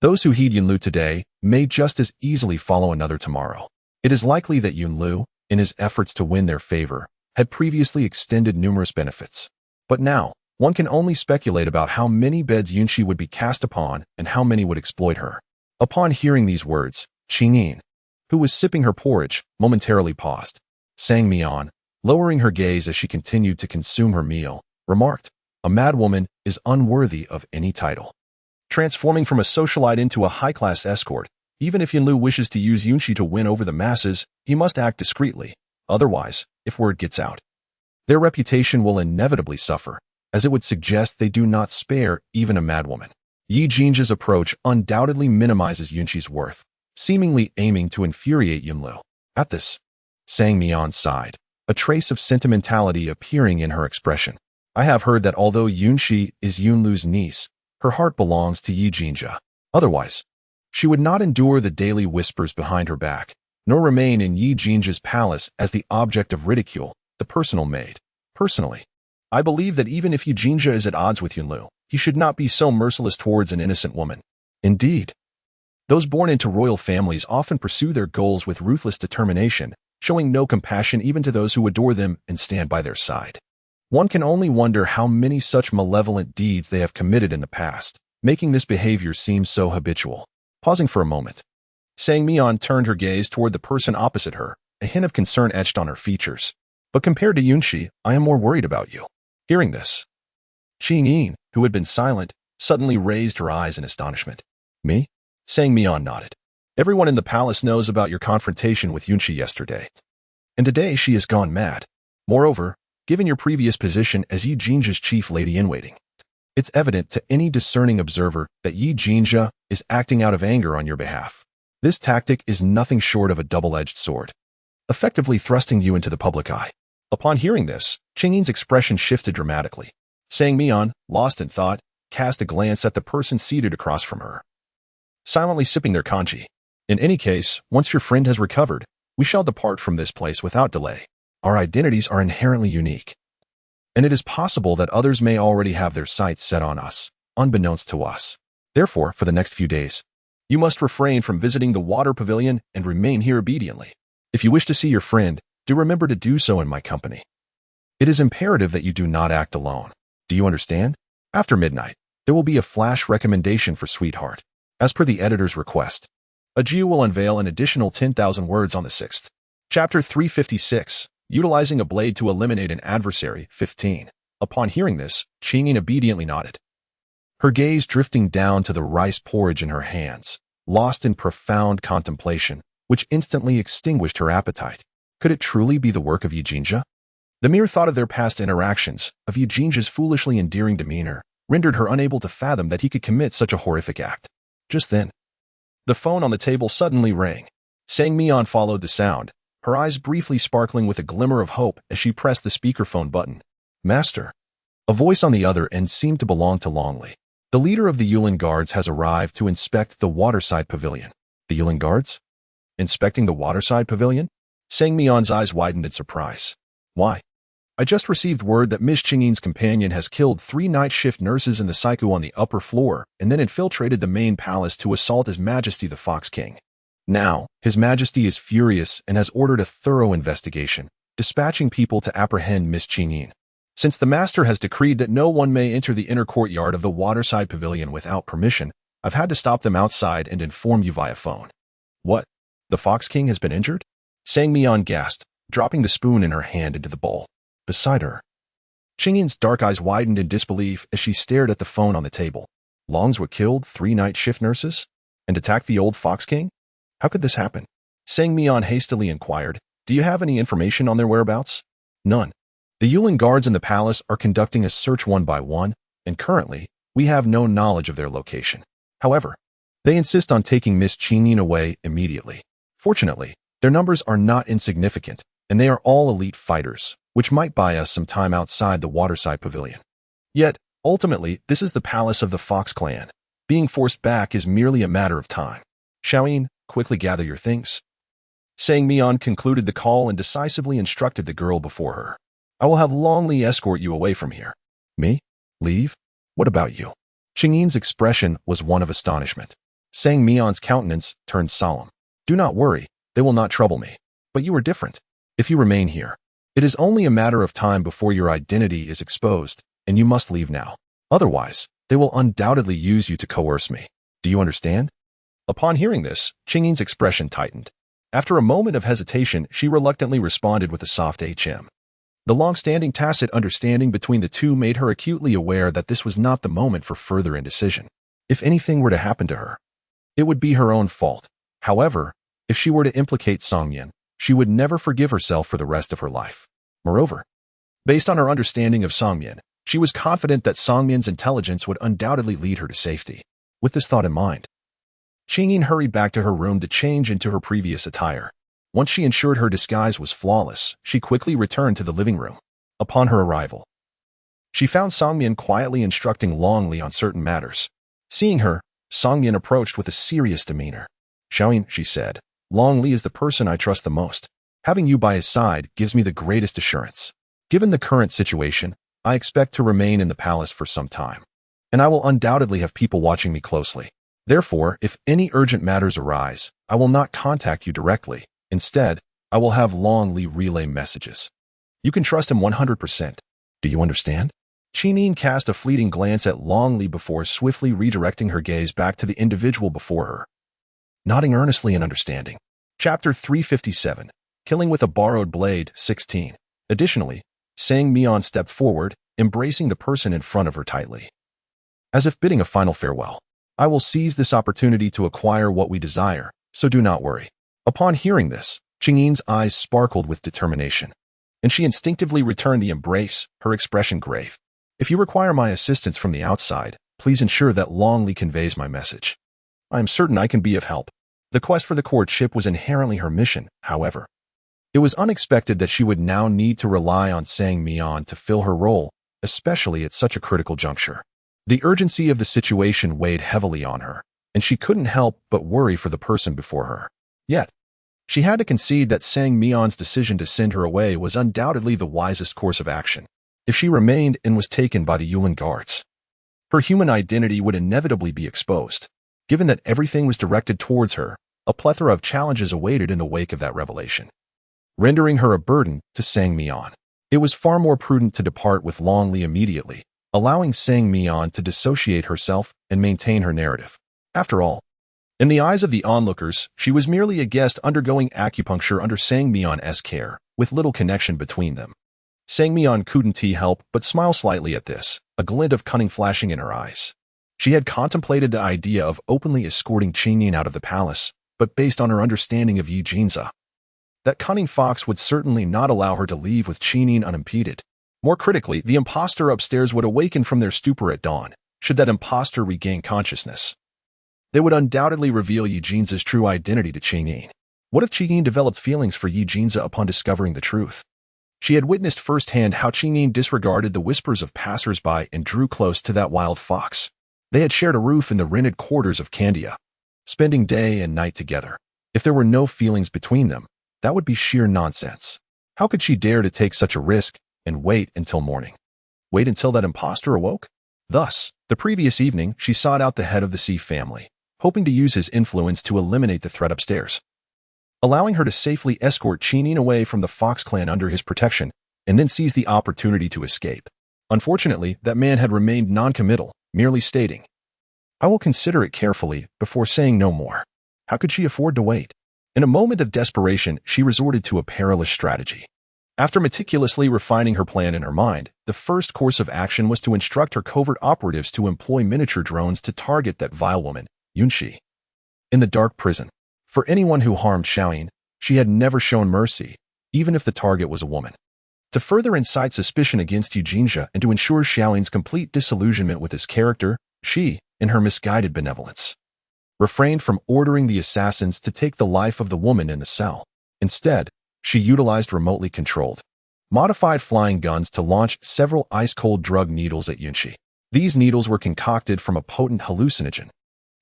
Those who heed Yunlu today may just as easily follow another tomorrow. It is likely that Yunlu, in his efforts to win their favor, had previously extended numerous benefits. But now, one can only speculate about how many beds Yunxi would be cast upon and how many would exploit her. Upon hearing these words, Qingyin, who was sipping her porridge, momentarily paused. Sang Mian, lowering her gaze as she continued to consume her meal, remarked, "A madwoman is unworthy of any title." Transforming from a socialite into a high-class escort, even if Yunlu wishes to use Yunxi to win over the masses, he must act discreetly. Otherwise, if word gets out, their reputation will inevitably suffer, as it would suggest they do not spare even a madwoman. Yi Jinja's approach undoubtedly minimizes Yunxi's worth, seemingly aiming to infuriate Yunlu. At this, Sang Mian sighed, a trace of sentimentality appearing in her expression. I have heard that although Yunxi is Yunlu's niece, her heart belongs to Yi Jinja. Otherwise, she would not endure the daily whispers behind her back, nor remain in Yi Jinja's palace as the object of ridicule, the personal maid. Personally, I believe that even if Yi Jinja is at odds with Yunlu, he should not be so merciless towards an innocent woman. Indeed, those born into royal families often pursue their goals with ruthless determination, showing no compassion even to those who adore them and stand by their side. One can only wonder how many such malevolent deeds they have committed in the past, making this behavior seem so habitual. Pausing for a moment, Sang Mian turned her gaze toward the person opposite her, a hint of concern etched on her features. But compared to Yunxi, I am more worried about you. Hearing this, Qingyin, who had been silent, suddenly raised her eyes in astonishment. Me? Sang Mian nodded. Everyone in the palace knows about your confrontation with Yunxi yesterday. And today she has gone mad. Moreover, given your previous position as Yi Jinja's chief lady-in-waiting, it's evident to any discerning observer that Yi Jinja is acting out of anger on your behalf. This tactic is nothing short of a double-edged sword, effectively thrusting you into the public eye. Upon hearing this, Qingyin's expression shifted dramatically. Sang Mian, lost in thought, cast a glance at the person seated across from her, silently sipping their kanji. In any case, once your friend has recovered, we shall depart from this place without delay. Our identities are inherently unique, and it is possible that others may already have their sights set on us, unbeknownst to us. Therefore, for the next few days, you must refrain from visiting the water pavilion and remain here obediently. If you wish to see your friend, do remember to do so in my company. It is imperative that you do not act alone. Do you understand? After midnight, there will be a flash recommendation for Sweetheart. As per the editor's request, Ajiu will unveil an additional 10,000 words on the 6th. Chapter 356. Utilizing a blade to eliminate an adversary. 15. Upon hearing this, Qingyin obediently nodded, her gaze drifting down to the rice porridge in her hands, lost in profound contemplation, which instantly extinguished her appetite. Could it truly be the work of Yi Jinja? The mere thought of their past interactions, of Yi Jinja's foolishly endearing demeanor, rendered her unable to fathom that he could commit such a horrific act. Just then, the phone on the table suddenly rang. Sang Mian followed the sound, her eyes briefly sparkling with a glimmer of hope as she pressed the speakerphone button. Master, A voice on the other end seemed to belong to Longley. The leader of the Yulin Guards has arrived to inspect the waterside pavilion. The Yulin Guards? Inspecting the waterside pavilion? Sang Mion's eyes widened in surprise. Why? I just received word that Miss Chingyin's companion has killed 3 night shift nurses in the Saiku on the upper floor and then infiltrated the main palace to assault His Majesty the Fox King. Now, His Majesty is furious and has ordered a thorough investigation, dispatching people to apprehend Miss Chinyin. Since the master has decreed that no one may enter the inner courtyard of the waterside pavilion without permission, I've had to stop them outside and inform you via phone. What? The Fox King has been injured? Sang Mion gasped, dropping the spoon in her hand into the bowl. Beside her, Chingyin's dark eyes widened in disbelief as she stared at the phone on the table. Longswa killed 3 night shift nurses? And attacked the old Fox King? How could this happen? Sang Mion hastily inquired, Do you have any information on their whereabouts? None. The Yulin Guards in the palace are conducting a search one by one, and currently, we have no knowledge of their location. However, they insist on taking Miss Chinyin away immediately. Fortunately, their numbers are not insignificant, and they are all elite fighters, which might buy us some time outside the waterside pavilion. Yet, ultimately, this is the palace of the Fox clan. Being forced back is merely a matter of time. Xiaoyin, quickly gather your things. Sang Mion concluded the call and decisively instructed the girl before her. I will have Longley escort you away from here. Me? Leave? What about you? Chingyin's expression was one of astonishment. Sang Mion's countenance turned solemn. Do not worry, they will not trouble me. But you are different. If you remain here, it is only a matter of time before your identity is exposed, and you must leave now. Otherwise, they will undoubtedly use you to coerce me. Do you understand? Upon hearing this, Chingyin's expression tightened. After a moment of hesitation, she reluctantly responded with a soft HM. The long-standing tacit understanding between the two made her acutely aware that this was not the moment for further indecision. If anything were to happen to her, it would be her own fault. However, if she were to implicate Songyan, she would never forgive herself for the rest of her life. Moreover, based on her understanding of Songyan, she was confident that Songyan's intelligence would undoubtedly lead her to safety. With this thought in mind, Chinyin hurried back to her room to change into her previous attire. Once she ensured her disguise was flawless, she quickly returned to the living room. Upon her arrival, she found Songyan quietly instructing Longley on certain matters. Seeing her, Songyan approached with a serious demeanor. Xiaoyin, she said, Longley is the person I trust the most. Having you by his side gives me the greatest assurance. Given the current situation, I expect to remain in the palace for some time, and I will undoubtedly have people watching me closely. Therefore, if any urgent matters arise, I will not contact you directly. Instead, I will have Longley relay messages. You can trust him 100%. Do you understand? Chinyin cast a fleeting glance at Longley before swiftly redirecting her gaze back to the individual before her, nodding earnestly in understanding. Chapter 357, Killing with a Borrowed Blade, 16. Additionally, Sang Mion stepped forward, embracing the person in front of her tightly, as if bidding a final farewell. I will seize this opportunity to acquire what we desire, so do not worry. Upon hearing this, Chingyin's eyes sparkled with determination, and she instinctively returned the embrace, her expression grave. If you require my assistance from the outside, please ensure that Longley conveys my message. I am certain I can be of help. The quest for the courtship was inherently her mission, however. It was unexpected that she would now need to rely on Sang Mion to fill her role, especially at such a critical juncture. The urgency of the situation weighed heavily on her, and she couldn't help but worry for the person before her. Yet, she had to concede that Sang Mion's decision to send her away was undoubtedly the wisest course of action. If she remained and was taken by the Yulin Guards, her human identity would inevitably be exposed. Given that everything was directed towards her, a plethora of challenges awaited in the wake of that revelation, rendering her a burden to Sang Mion. It was far more prudent to depart with Longley immediately, allowing Sang Mion to dissociate herself and maintain her narrative. After all, in the eyes of the onlookers, she was merely a guest undergoing acupuncture under Sang Mion's care, with little connection between them. Sang Mion couldn't help but smile slightly at this, a glint of cunning flashing in her eyes. She had contemplated the idea of openly escorting Chinyin out of the palace, but based on her understanding of Yi Jinza, that cunning fox would certainly not allow her to leave with Chinyin unimpeded. More critically, the imposter upstairs would awaken from their stupor at dawn, should that imposter regain consciousness. They would undoubtedly reveal Yi Jinza's true identity to Chinyin. What if Chinyin developed feelings for Yi Jinza upon discovering the truth? She had witnessed firsthand how Qingyin disregarded the whispers of passers-by and drew close to that wild fox. They had shared a roof in the rented quarters of Candia, spending day and night together. If there were no feelings between them, that would be sheer nonsense. How could she dare to take such a risk and wait until morning? Wait until that impostor awoke? Thus, the previous evening, she sought out the head of the Sea family, hoping to use his influence to eliminate the threat upstairs, allowing her to safely escort Qingyin away from the Fox clan under his protection, and then seize the opportunity to escape. Unfortunately, that man had remained non-committal, merely stating, "I will consider it carefully," before saying no more. How could she afford to wait? In a moment of desperation, she resorted to a perilous strategy. After meticulously refining her plan in her mind, the first course of action was to instruct her covert operatives to employ miniature drones to target that vile woman, Yunxi, in the dark prison. For anyone who harmed Xiaoyin, she had never shown mercy, even if the target was a woman. To further incite suspicion against Eugenia and to ensure Xiaoyin's complete disillusionment with his character, she, in her misguided benevolence, refrained from ordering the assassins to take the life of the woman in the cell. Instead, she utilized remotely controlled, modified flying guns to launch several ice-cold drug needles at Yunxi. These needles were concocted from a potent hallucinogen,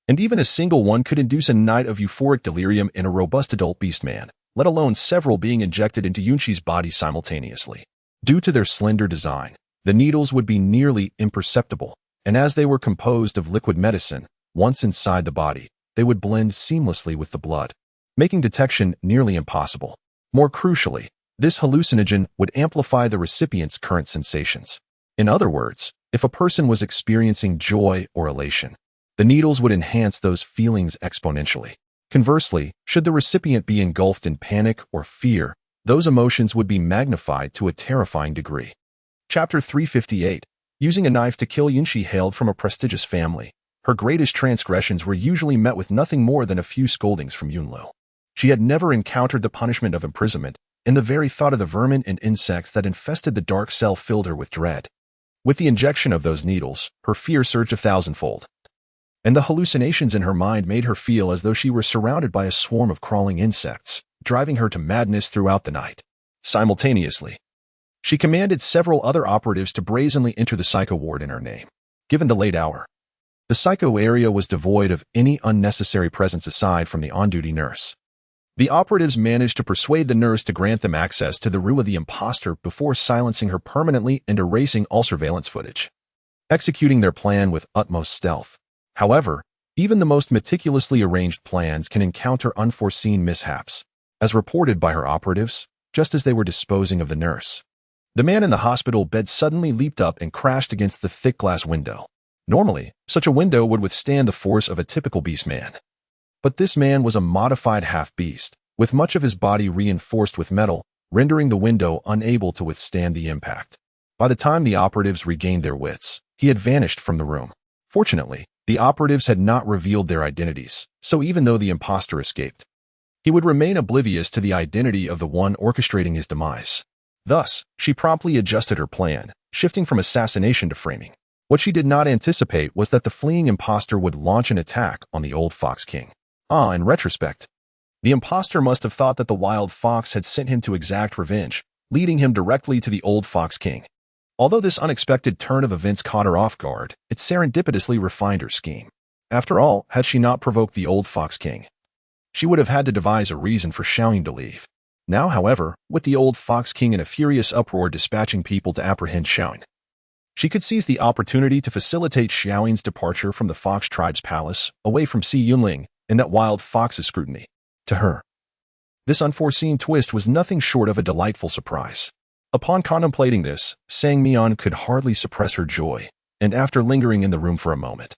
and even a single one could induce a night of euphoric delirium in a robust adult beast man, let alone several being injected into Yunxi's body simultaneously. Due to their slender design, the needles would be nearly imperceptible, and as they were composed of liquid medicine, once inside the body, they would blend seamlessly with the blood, making detection nearly impossible. More crucially, this hallucinogen would amplify the recipient's current sensations. In other words, if a person was experiencing joy or elation, the needles would enhance those feelings exponentially. Conversely, should the recipient be engulfed in panic or fear, those emotions would be magnified to a terrifying degree. Chapter 358. Using a knife to kill. Yunxi hailed from a prestigious family. Her greatest transgressions were usually met with nothing more than a few scoldings from Yunlu. She had never encountered the punishment of imprisonment, and the very thought of the vermin and insects that infested the dark cell filled her with dread. With the injection of those needles, her fear surged 1,000-fold, and the hallucinations in her mind made her feel as though she were surrounded by a swarm of crawling insects, driving her to madness throughout the night. Simultaneously, she commanded several other operatives to brazenly enter the psycho ward in her name. Given the late hour, the psycho area was devoid of any unnecessary presence aside from the on-duty nurse. The operatives managed to persuade the nurse to grant them access to the room of the imposter before silencing her permanently and erasing all surveillance footage, executing their plan with utmost stealth. However, even the most meticulously arranged plans can encounter unforeseen mishaps, as reported by her operatives, just as they were disposing of the nurse. The man in the hospital bed suddenly leaped up and crashed against the thick glass window. Normally, such a window would withstand the force of a typical beast man. But this man was a modified half-beast, with much of his body reinforced with metal, rendering the window unable to withstand the impact. By the time the operatives regained their wits, he had vanished from the room. Fortunately, the operatives had not revealed their identities, so even though the imposter escaped, he would remain oblivious to the identity of the one orchestrating his demise. Thus, she promptly adjusted her plan, shifting from assassination to framing. What she did not anticipate was that the fleeing imposter would launch an attack on the old Fox King. In retrospect, the imposter must have thought that the wild fox had sent him to exact revenge, leading him directly to the old Fox King. Although this unexpected turn of events caught her off guard, it serendipitously refined her scheme. After all, had she not provoked the old Fox King, she would have had to devise a reason for Xiaoyin to leave. Now, however, with the old Fox King in a furious uproar dispatching people to apprehend Xiaoyin, she could seize the opportunity to facilitate Xiaoyin's departure from the Fox tribe's palace, away from Si Yunling and that wild fox's scrutiny. To her, this unforeseen twist was nothing short of a delightful surprise. Upon contemplating this, Sang Mian could hardly suppress her joy, and after lingering in the room for a moment,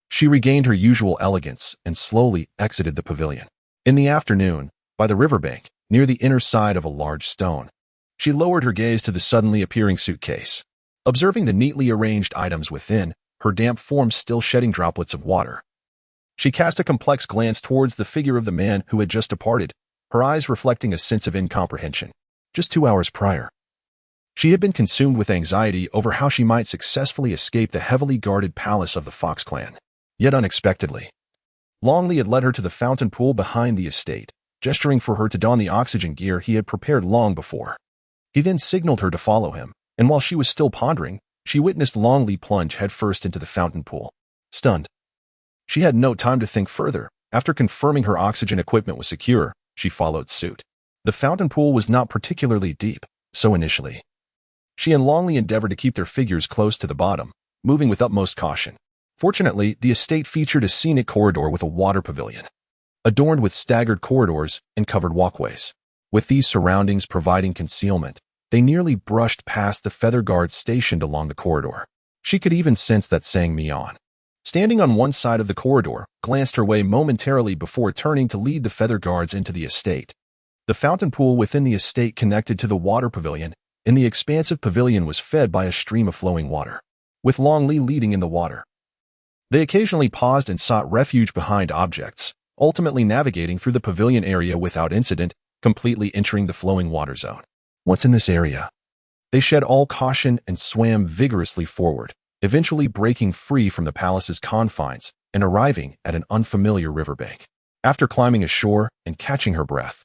she regained her usual elegance and slowly exited the pavilion. In the afternoon, by the riverbank, near the inner side of a large stone, she lowered her gaze to the suddenly appearing suitcase. Observing the neatly arranged items within, her damp form still shedding droplets of water, she cast a complex glance towards the figure of the man who had just departed, her eyes reflecting a sense of incomprehension. Just 2 hours prior, she had been consumed with anxiety over how she might successfully escape the heavily guarded palace of the Fox clan. Yet unexpectedly, Longley had led her to the fountain pool behind the estate, gesturing for her to don the oxygen gear he had prepared long before. He then signaled her to follow him, and while she was still pondering, she witnessed Longley plunge headfirst into the fountain pool. Stunned, she had no time to think further. After confirming her oxygen equipment was secure, she followed suit. The fountain pool was not particularly deep, so initially, she and Longley endeavored to keep their figures close to the bottom, moving with utmost caution. Fortunately, the estate featured a scenic corridor with a water pavilion, adorned with staggered corridors and covered walkways. With these surroundings providing concealment, they nearly brushed past the feather guards stationed along the corridor. She could even sense that Sang Mi-on, standing on one side of the corridor, glanced her way momentarily before turning to lead the feather guards into the estate. The fountain pool within the estate connected to the water pavilion, and the expansive pavilion was fed by a stream of flowing water, with Longley leading in the water. They occasionally paused and sought refuge behind objects, ultimately navigating through the pavilion area without incident, completely entering the flowing water zone. Once in this area, they shed all caution and swam vigorously forward, eventually breaking free from the palace's confines and arriving at an unfamiliar riverbank. After climbing ashore and catching her breath,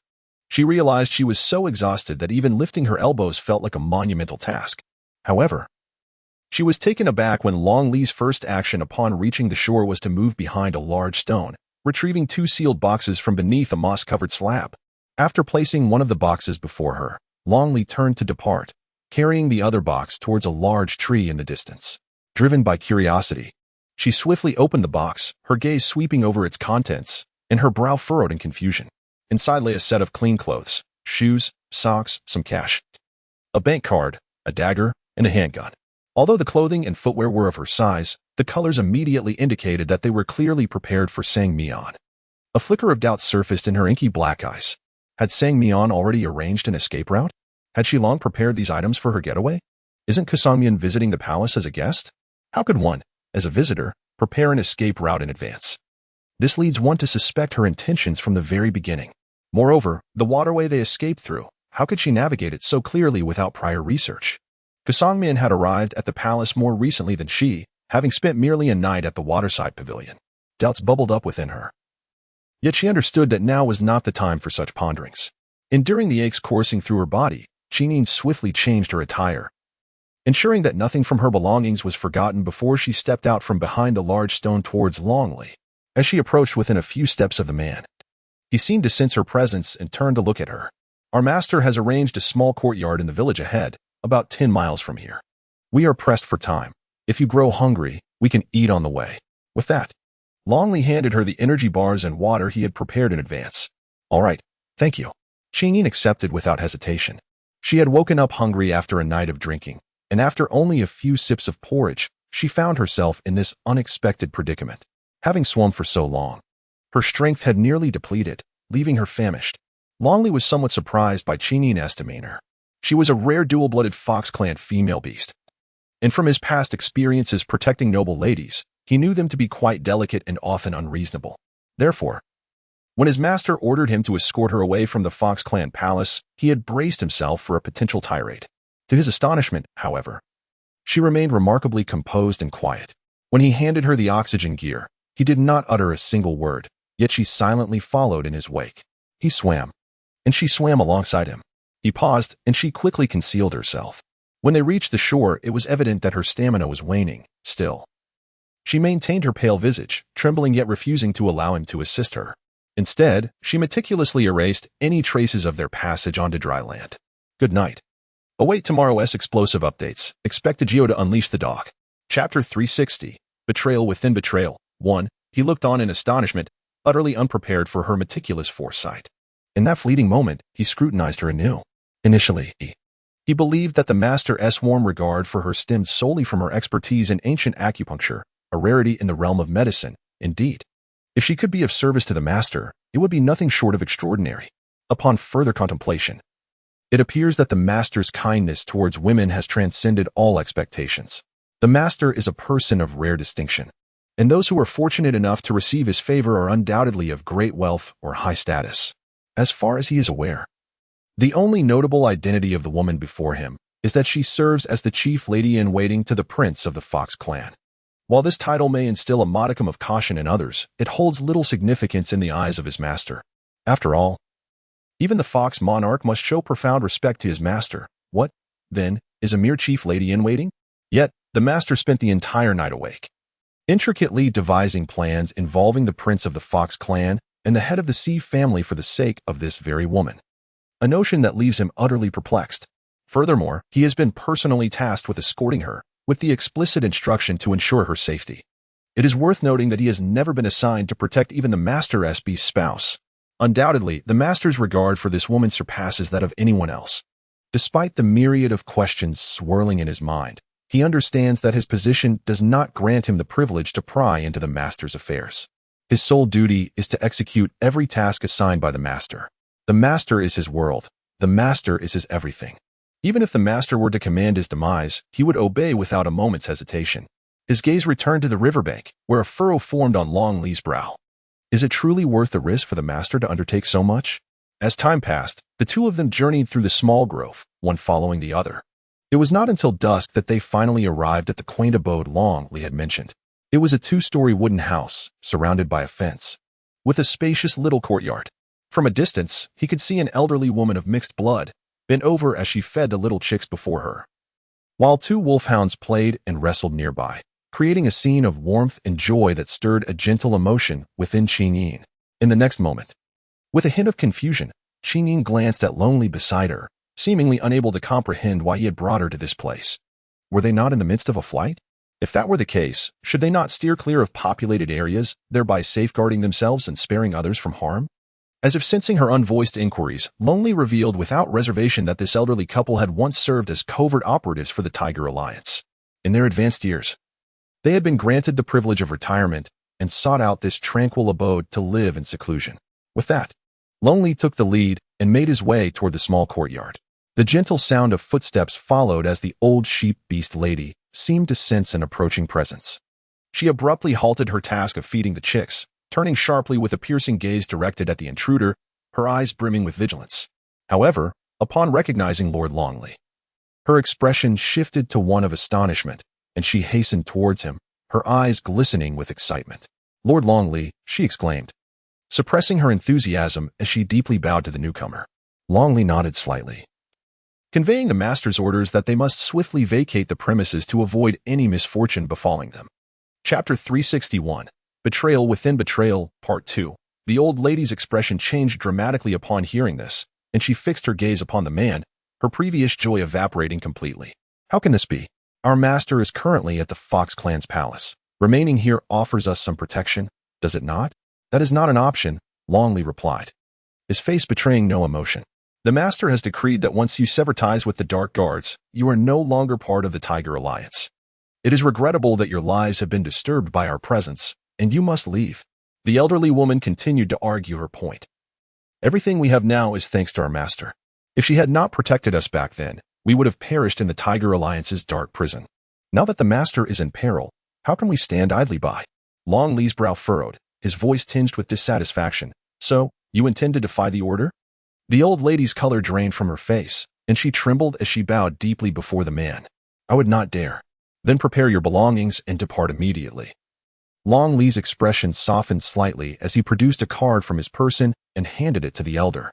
she realized she was so exhausted that even lifting her elbows felt like a monumental task. However, she was taken aback when Longley's first action upon reaching the shore was to move behind a large stone, retrieving 2 sealed boxes from beneath a moss-covered slab. After placing one of the boxes before her, Longley turned to depart, carrying the other box towards a large tree in the distance. Driven by curiosity, she swiftly opened the box, her gaze sweeping over its contents, and her brow furrowed in confusion. Inside lay a set of clean clothes, shoes, socks, some cash, a bank card, a dagger, and a handgun. Although the clothing and footwear were of her size, the colors immediately indicated that they were clearly prepared for Sang Mi-on. A flicker of doubt surfaced in her inky black eyes. Had Sang Mi-on already arranged an escape route? Had she long prepared these items for her getaway? Isn't Kasangmyeon visiting the palace as a guest? How could one, as a visitor, prepare an escape route in advance? This leads one to suspect her intentions from the very beginning. Moreover, the waterway they escaped through, how could she navigate it so clearly without prior research? Kasangmyeon had arrived at the palace more recently than she, having spent merely a night at the waterside pavilion. Doubts bubbled up within her. Yet she understood that now was not the time for such ponderings. Enduring the aches coursing through her body, Chinin swiftly changed her attire, ensuring that nothing from her belongings was forgotten before she stepped out from behind the large stone towards Longley. As she approached within a few steps of the man, he seemed to sense her presence and turned to look at her. Our master has arranged a small courtyard in the village ahead, about 10 miles from here. We are pressed for time. If you grow hungry, we can eat on the way. With that, Longley handed her the energy bars and water he had prepared in advance. All right, thank you. Chinin accepted without hesitation. She had woken up hungry after a night of drinking, and after only a few sips of porridge, she found herself in this unexpected predicament. Having swum for so long, her strength had nearly depleted, leaving her famished. Longley was somewhat surprised by Chinin's demeanor. She was a rare dual-blooded Fox Clan female beast, and from his past experiences protecting noble ladies, he knew them to be quite delicate and often unreasonable. Therefore, when his master ordered him to escort her away from the Fox Clan palace, he had braced himself for a potential tirade. To his astonishment, however, she remained remarkably composed and quiet. When he handed her the oxygen gear, he did not utter a single word, yet she silently followed in his wake. He swam, and she swam alongside him. He paused, and she quickly concealed herself. When they reached the shore, it was evident that her stamina was waning. Still, she maintained her pale visage, trembling yet refusing to allow him to assist her. Instead, she meticulously erased any traces of their passage onto dry land. Good night. Await tomorrow's explosive updates. Expect Geo to unleash the dog. Chapter 360. Betrayal within betrayal. 1. He looked on in astonishment, utterly unprepared for her meticulous foresight. In that fleeting moment, he scrutinized her anew. Initially, he believed that the master's warm regard for her stemmed solely from her expertise in ancient acupuncture, a rarity in the realm of medicine. Indeed, if she could be of service to the master, it would be nothing short of extraordinary. Upon further contemplation, it appears that the master's kindness towards women has transcended all expectations. The master is a person of rare distinction, and those who are fortunate enough to receive his favor are undoubtedly of great wealth or high status. As far as he is aware, the only notable identity of the woman before him is that she serves as the chief lady-in-waiting to the prince of the Fox clan. While this title may instill a modicum of caution in others, it holds little significance in the eyes of his master. After all, even the Fox monarch must show profound respect to his master, What, then, is a mere chief lady-in-waiting? Yet, the master spent the entire night awake, intricately devising plans involving the prince of the Fox clan and the head of the Sea family for the sake of this very woman. A notion that leaves him utterly perplexed. Furthermore, he has been personally tasked with escorting her, with the explicit instruction to ensure her safety. It is worth noting that he has never been assigned to protect even the Master SB's spouse. Undoubtedly, the Master's regard for this woman surpasses that of anyone else. Despite the myriad of questions swirling in his mind, he understands that his position does not grant him the privilege to pry into the Master's affairs. His sole duty is to execute every task assigned by the Master. The Master is his world. The Master is his everything. Even if the Master were to command his demise, he would obey without a moment's hesitation. His gaze returned to the riverbank, where a furrow formed on Long Li's brow. Is it truly worth the risk for the Master to undertake so much? As time passed, the two of them journeyed through the small grove, one following the other. It was not until dusk that they finally arrived at the quaint abode Long Li had mentioned. It was a 2-story wooden house, surrounded by a fence, with a spacious little courtyard. From a distance, he could see an elderly woman of mixed blood, bent over as she fed the little chicks before her, while 2 wolfhounds played and wrestled nearby, creating a scene of warmth and joy that stirred a gentle emotion within Qingyin. In the next moment, with a hint of confusion, Qingyin glanced at Long Li beside her, seemingly unable to comprehend why he had brought her to this place. Were they not in the midst of a flight? If that were the case, should they not steer clear of populated areas, thereby safeguarding themselves and sparing others from harm? As if sensing her unvoiced inquiries, Long Li revealed without reservation that this elderly couple had once served as covert operatives for the Tiger Alliance. In their advanced years, they had been granted the privilege of retirement and sought out this tranquil abode to live in seclusion. With that, Long Li took the lead and made his way toward the small courtyard. The gentle sound of footsteps followed as the old sheep-beast lady seemed to sense an approaching presence. She abruptly halted her task of feeding the chicks, turning sharply with a piercing gaze directed at the intruder, her eyes brimming with vigilance. However, upon recognizing Lord Long Li, her expression shifted to one of astonishment, and she hastened towards him, her eyes glistening with excitement. "Lord Long Li," she exclaimed, suppressing her enthusiasm as she deeply bowed to the newcomer. Long Li nodded slightly, conveying the Master's orders that they must swiftly vacate the premises to avoid any misfortune befalling them. Chapter 361. Betrayal Within Betrayal, Part 2. The old lady's expression changed dramatically upon hearing this, and she fixed her gaze upon the man, her previous joy evaporating completely. "How can this be? Our master is currently at the Fox clan's palace. Remaining here offers us some protection, does it not?" "That is not an option," Long Li replied, his face betraying no emotion. "The master has decreed that once you sever ties with the Dark Guards, you are no longer part of the Tiger Alliance. It is regrettable that your lives have been disturbed by our presence, and you must leave." The elderly woman continued to argue her point. "Everything we have now is thanks to our master. If she had not protected us back then, we would have perished in the Tiger Alliance's dark prison. Now that the master is in peril, how can we stand idly by?" Long Li's brow furrowed, his voice tinged with dissatisfaction. "So, you intend to defy the order?" The old lady's color drained from her face, and she trembled as she bowed deeply before the man. "I would not dare." "Then prepare your belongings and depart immediately." Long Li's expression softened slightly as he produced a card from his person and handed it to the elder.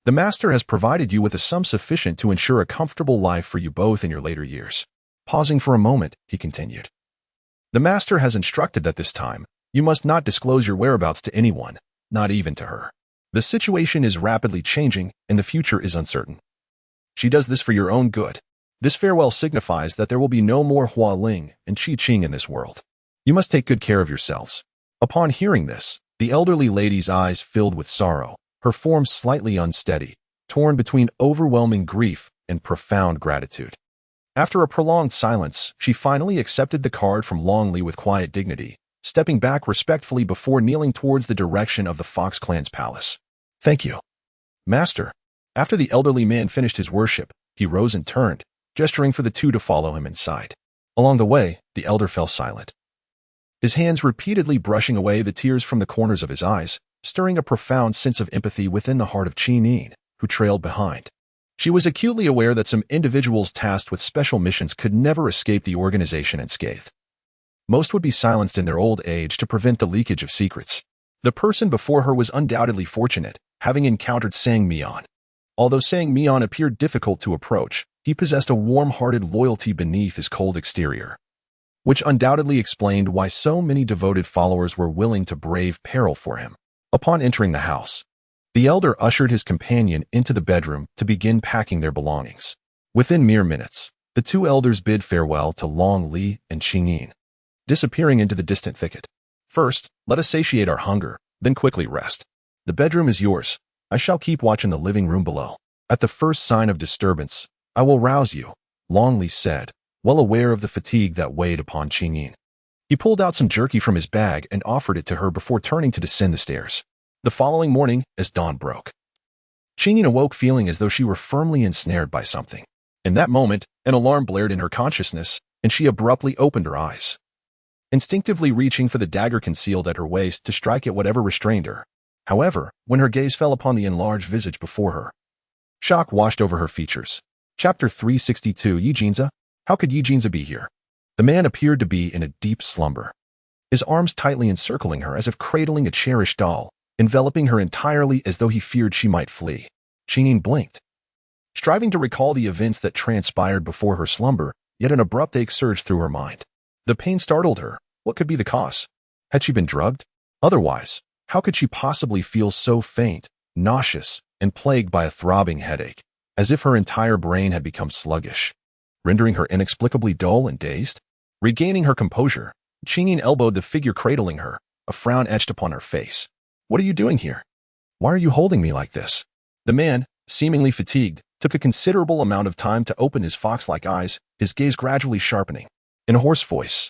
"The master has provided you with a sum sufficient to ensure a comfortable life for you both in your later years." Pausing for a moment, he continued, "The master has instructed that this time, you must not disclose your whereabouts to anyone, not even to her. The situation is rapidly changing, and the future is uncertain. She does this for your own good. This farewell signifies that there will be no more Hua Ling and Qi Qing in this world. You must take good care of yourselves." Upon hearing this, the elderly lady's eyes filled with sorrow, her form slightly unsteady, torn between overwhelming grief and profound gratitude. After a prolonged silence, she finally accepted the card from Long Li with quiet dignity, stepping back respectfully before kneeling towards the direction of the Fox clan's palace. "Thank you, master." After the elderly man finished his worship, he rose and turned, gesturing for the two to follow him inside. Along the way, the elder fell silent, his hands repeatedly brushing away the tears from the corners of his eyes, stirring a profound sense of empathy within the heart of Qingyin, who trailed behind. She was acutely aware that some individuals tasked with special missions could never escape the organization unscathed. Most would be silenced in their old age to prevent the leakage of secrets. The person before her was undoubtedly fortunate, having encountered Sang Mian. Although Sang Mian appeared difficult to approach, he possessed a warm-hearted loyalty beneath his cold exterior, which undoubtedly explained why so many devoted followers were willing to brave peril for him. Upon entering the house, the elder ushered his companion into the bedroom to begin packing their belongings. Within mere minutes, the two elders bid farewell to Long Li and Qingyin, disappearing into the distant thicket. First, let us satiate our hunger, then quickly rest. The bedroom is yours. I shall keep watch in the living room below. At the first sign of disturbance, I will rouse you, Long Li said, well aware of the fatigue that weighed upon Qingyin. He pulled out some jerky from his bag and offered it to her before turning to descend the stairs. The following morning, as dawn broke, Qingyin awoke feeling as though she were firmly ensnared by something. In that moment, an alarm blared in her consciousness, and she abruptly opened her eyes, instinctively reaching for the dagger concealed at her waist to strike at whatever restrained her. However, when her gaze fell upon the enlarged visage before her, shock washed over her features. Chapter 362. Yi Jinza? How could Yi Jinza be here? The man appeared to be in a deep slumber, his arms tightly encircling her as if cradling a cherished doll, enveloping her entirely as though he feared she might flee. Qingyin blinked, striving to recall the events that transpired before her slumber, yet an abrupt ache surged through her mind. The pain startled her. What could be the cause? Had she been drugged? Otherwise, how could she possibly feel so faint, nauseous, and plagued by a throbbing headache, as if her entire brain had become sluggish, rendering her inexplicably dull and dazed? Regaining her composure, Qingyin elbowed the figure cradling her, a frown etched upon her face. What are you doing here? Why are you holding me like this? The man, seemingly fatigued, took a considerable amount of time to open his fox-like eyes, his gaze gradually sharpening. In a hoarse voice,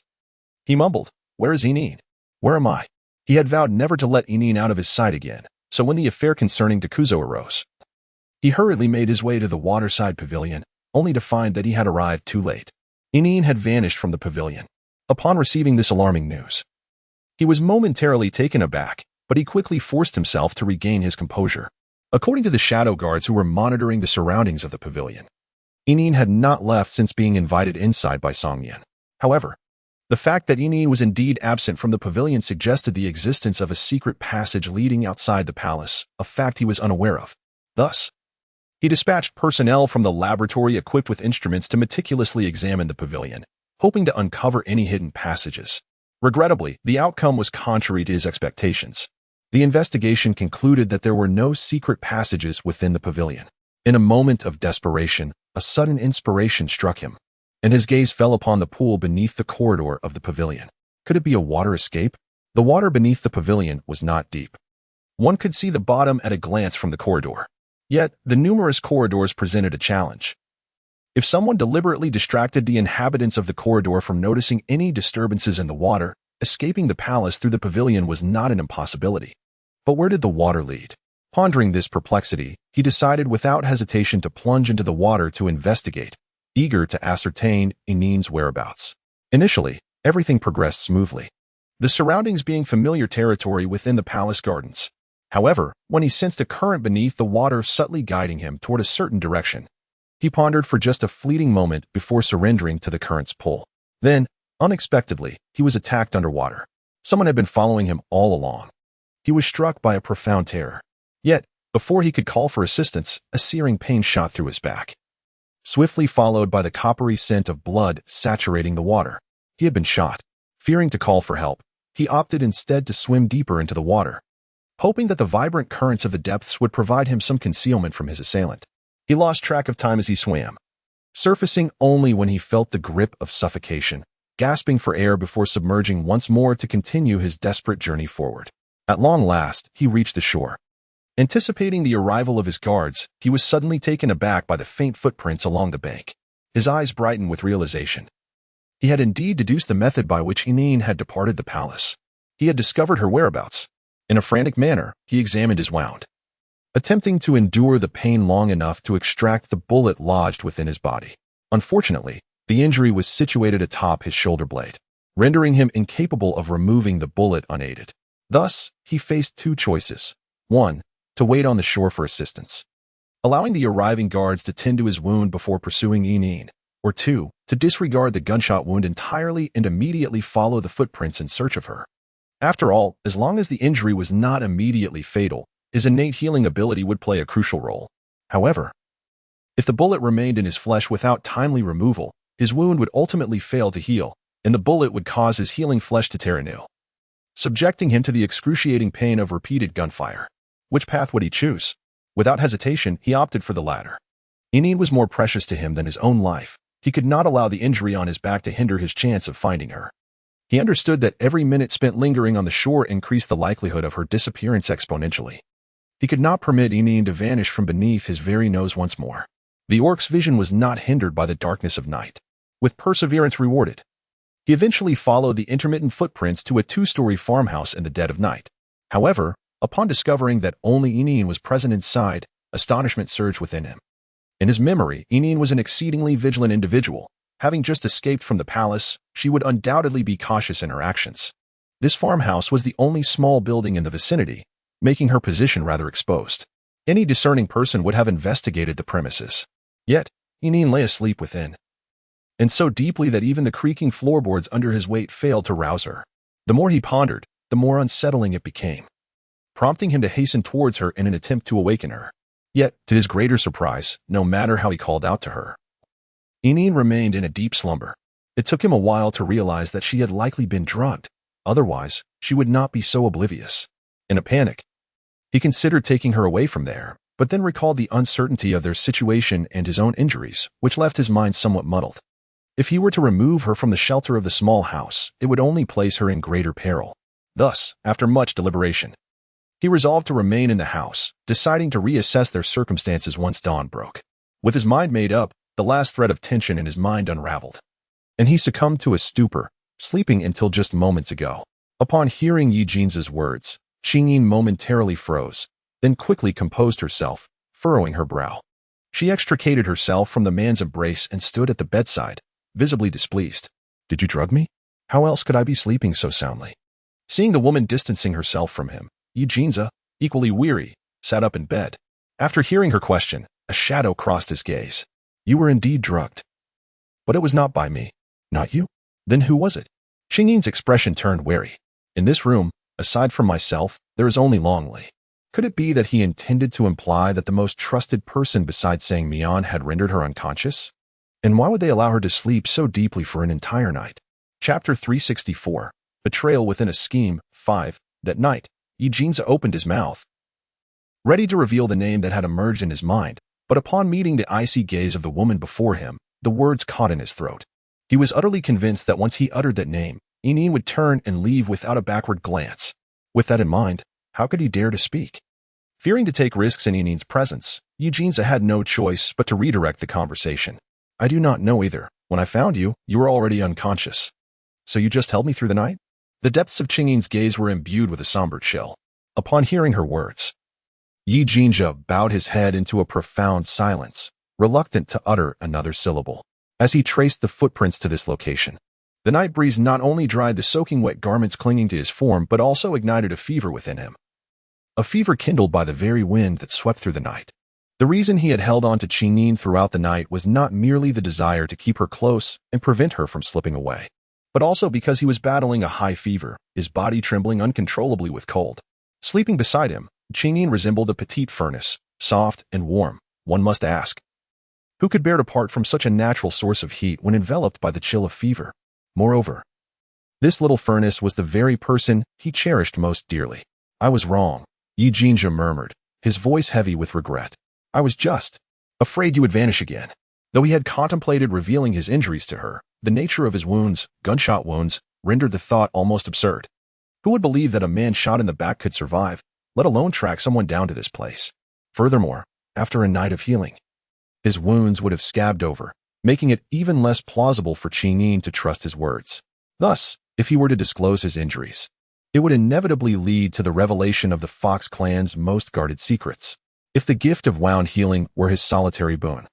he mumbled, "Where is Yinin? Where am I?" He had vowed never to let Yinin out of his sight again, so when the affair concerning Dakuzo arose, he hurriedly made his way to the waterside pavilion, only to find that he had arrived too late. Yinin had vanished from the pavilion. Upon receiving this alarming news, he was momentarily taken aback, but he quickly forced himself to regain his composure. According to the shadow guards who were monitoring the surroundings of the pavilion, Yinin had not left since being invited inside by Songyan. However, the fact that Yinin was indeed absent from the pavilion suggested the existence of a secret passage leading outside the palace, a fact he was unaware of. Thus, he dispatched personnel from the laboratory equipped with instruments to meticulously examine the pavilion, hoping to uncover any hidden passages. Regrettably, the outcome was contrary to his expectations. The investigation concluded that there were no secret passages within the pavilion. In a moment of desperation, a sudden inspiration struck him, and his gaze fell upon the pool beneath the corridor of the pavilion. Could it be a water escape? The water beneath the pavilion was not deep. One could see the bottom at a glance from the corridor. Yet, the numerous corridors presented a challenge. If someone deliberately distracted the inhabitants of the corridor from noticing any disturbances in the water, escaping the palace through the pavilion was not an impossibility. But where did the water lead? Pondering this perplexity, he decided without hesitation to plunge into the water to investigate, eager to ascertain Yinin's whereabouts. Initially, everything progressed smoothly, the surroundings being familiar territory within the palace gardens. However, when he sensed a current beneath the water subtly guiding him toward a certain direction, he pondered for just a fleeting moment before surrendering to the current's pull. Then, unexpectedly, he was attacked underwater. Someone had been following him all along. He was struck by a profound terror. Yet, before he could call for assistance, a searing pain shot through his back, swiftly followed by the coppery scent of blood saturating the water. He had been shot. Fearing to call for help, he opted instead to swim deeper into the water, hoping that the vibrant currents of the depths would provide him some concealment from his assailant. He lost track of time as he swam, surfacing only when he felt the grip of suffocation, gasping for air before submerging once more to continue his desperate journey forward. At long last, he reached the shore. Anticipating the arrival of his guards, he was suddenly taken aback by the faint footprints along the bank. His eyes brightened with realization. He had indeed deduced the method by which Yinin had departed the palace. He had discovered her whereabouts. In a frantic manner, he examined his wound, attempting to endure the pain long enough to extract the bullet lodged within his body. Unfortunately, the injury was situated atop his shoulder blade, rendering him incapable of removing the bullet unaided. Thus, he faced two choices. 1. To wait on the shore for assistance, allowing the arriving guards to tend to his wound before pursuing Yinin. Or 2. To disregard the gunshot wound entirely and immediately follow the footprints in search of her. After all, as long as the injury was not immediately fatal, his innate healing ability would play a crucial role. However, If the bullet remained in his flesh without timely removal, his wound would ultimately fail to heal, and the bullet would cause his healing flesh to tear anew, subjecting him to the excruciating pain of repeated gunfire. Which path would he choose? Without hesitation, he opted for the latter. Ineen was more precious to him than his own life. He could not allow the injury on his back to hinder his chance of finding her. He understood that every minute spent lingering on the shore increased the likelihood of her disappearance exponentially. He could not permit Ineen to vanish from beneath his very nose once more. The orc's vision was not hindered by the darkness of night, with perseverance rewarded. He eventually followed the intermittent footprints to a 2-story farmhouse in the dead of night. However, upon discovering that only Ineen was present inside, astonishment surged within him. In his memory, Ineen was an exceedingly vigilant individual. Having just escaped from the palace, she would undoubtedly be cautious in her actions. This farmhouse was the only small building in the vicinity, making her position rather exposed. Any discerning person would have investigated the premises. Yet, Ineen lay asleep within, and so deeply that even the creaking floorboards under his weight failed to rouse her. The more he pondered, the more unsettling it became, prompting him to hasten towards her in an attempt to awaken her. Yet, to his greater surprise, no matter how he called out to her, Ineen remained in a deep slumber. It took him a while to realize that she had likely been drugged. Otherwise, she would not be so oblivious. In a panic, he considered taking her away from there, but then recalled the uncertainty of their situation and his own injuries, which left his mind somewhat muddled. If he were to remove her from the shelter of the small house, it would only place her in greater peril. Thus, after much deliberation, he resolved to remain in the house, deciding to reassess their circumstances once dawn broke. With his mind made up, the last thread of tension in his mind unraveled, and he succumbed to a stupor, sleeping until just moments ago. Upon hearing Yi Jin's words, Ineen momentarily froze, then quickly composed herself, furrowing her brow. She extricated herself from the man's embrace and stood at the bedside, visibly displeased. "Did you drug me? How else could I be sleeping so soundly?" Seeing the woman distancing herself from him, Yi Jinza, equally weary, sat up in bed. After hearing her question, a shadow crossed his gaze. "You were indeed drugged. But it was not by me." "Not you? Then who was it?" Ineen's expression turned wary. "In this room, aside from myself, there is only Longley." Could it be that he intended to imply that the most trusted person besides Sang Mian had rendered her unconscious? And why would they allow her to sleep so deeply for an entire night? Chapter 364. Betrayal Within a Scheme. 5. That night, Yi Jinza opened his mouth, ready to reveal the name that had emerged in his mind, but upon meeting the icy gaze of the woman before him, the words caught in his throat. He was utterly convinced that once he uttered that name, Ineen would turn and leave without a backward glance. With that in mind, how could he dare to speak? Fearing to take risks in Ineen's presence, Yi Jinza had no choice but to redirect the conversation. "I do not know either. When I found you, you were already unconscious. So you just held me through the night?" The depths of Ineen's gaze were imbued with a somber chill. Upon hearing her words, Yi Jinja bowed his head into a profound silence, reluctant to utter another syllable. As he traced the footprints to this location, the night breeze not only dried the soaking wet garments clinging to his form but also ignited a fever within him. A fever kindled by the very wind that swept through the night. The reason he had held on to Ineen throughout the night was not merely the desire to keep her close and prevent her from slipping away, but also because he was battling a high fever, his body trembling uncontrollably with cold. Sleeping beside him, Ineen resembled a petite furnace, soft and warm. One must ask, who could bear to part from such a natural source of heat when enveloped by the chill of fever? Moreover, this little furnace was the very person he cherished most dearly. "I was wrong," Yi Jinja murmured, his voice heavy with regret. "I was just afraid you would vanish again." Though he had contemplated revealing his injuries to her, the nature of his wounds, gunshot wounds, rendered the thought almost absurd. Who would believe that a man shot in the back could survive, let alone track someone down to this place? Furthermore, after a night of healing, his wounds would have scabbed over, making it even less plausible for Ineen to trust his words. Thus, if he were to disclose his injuries, it would inevitably lead to the revelation of the Fox clan's most guarded secrets. If the gift of wound healing were his solitary boon,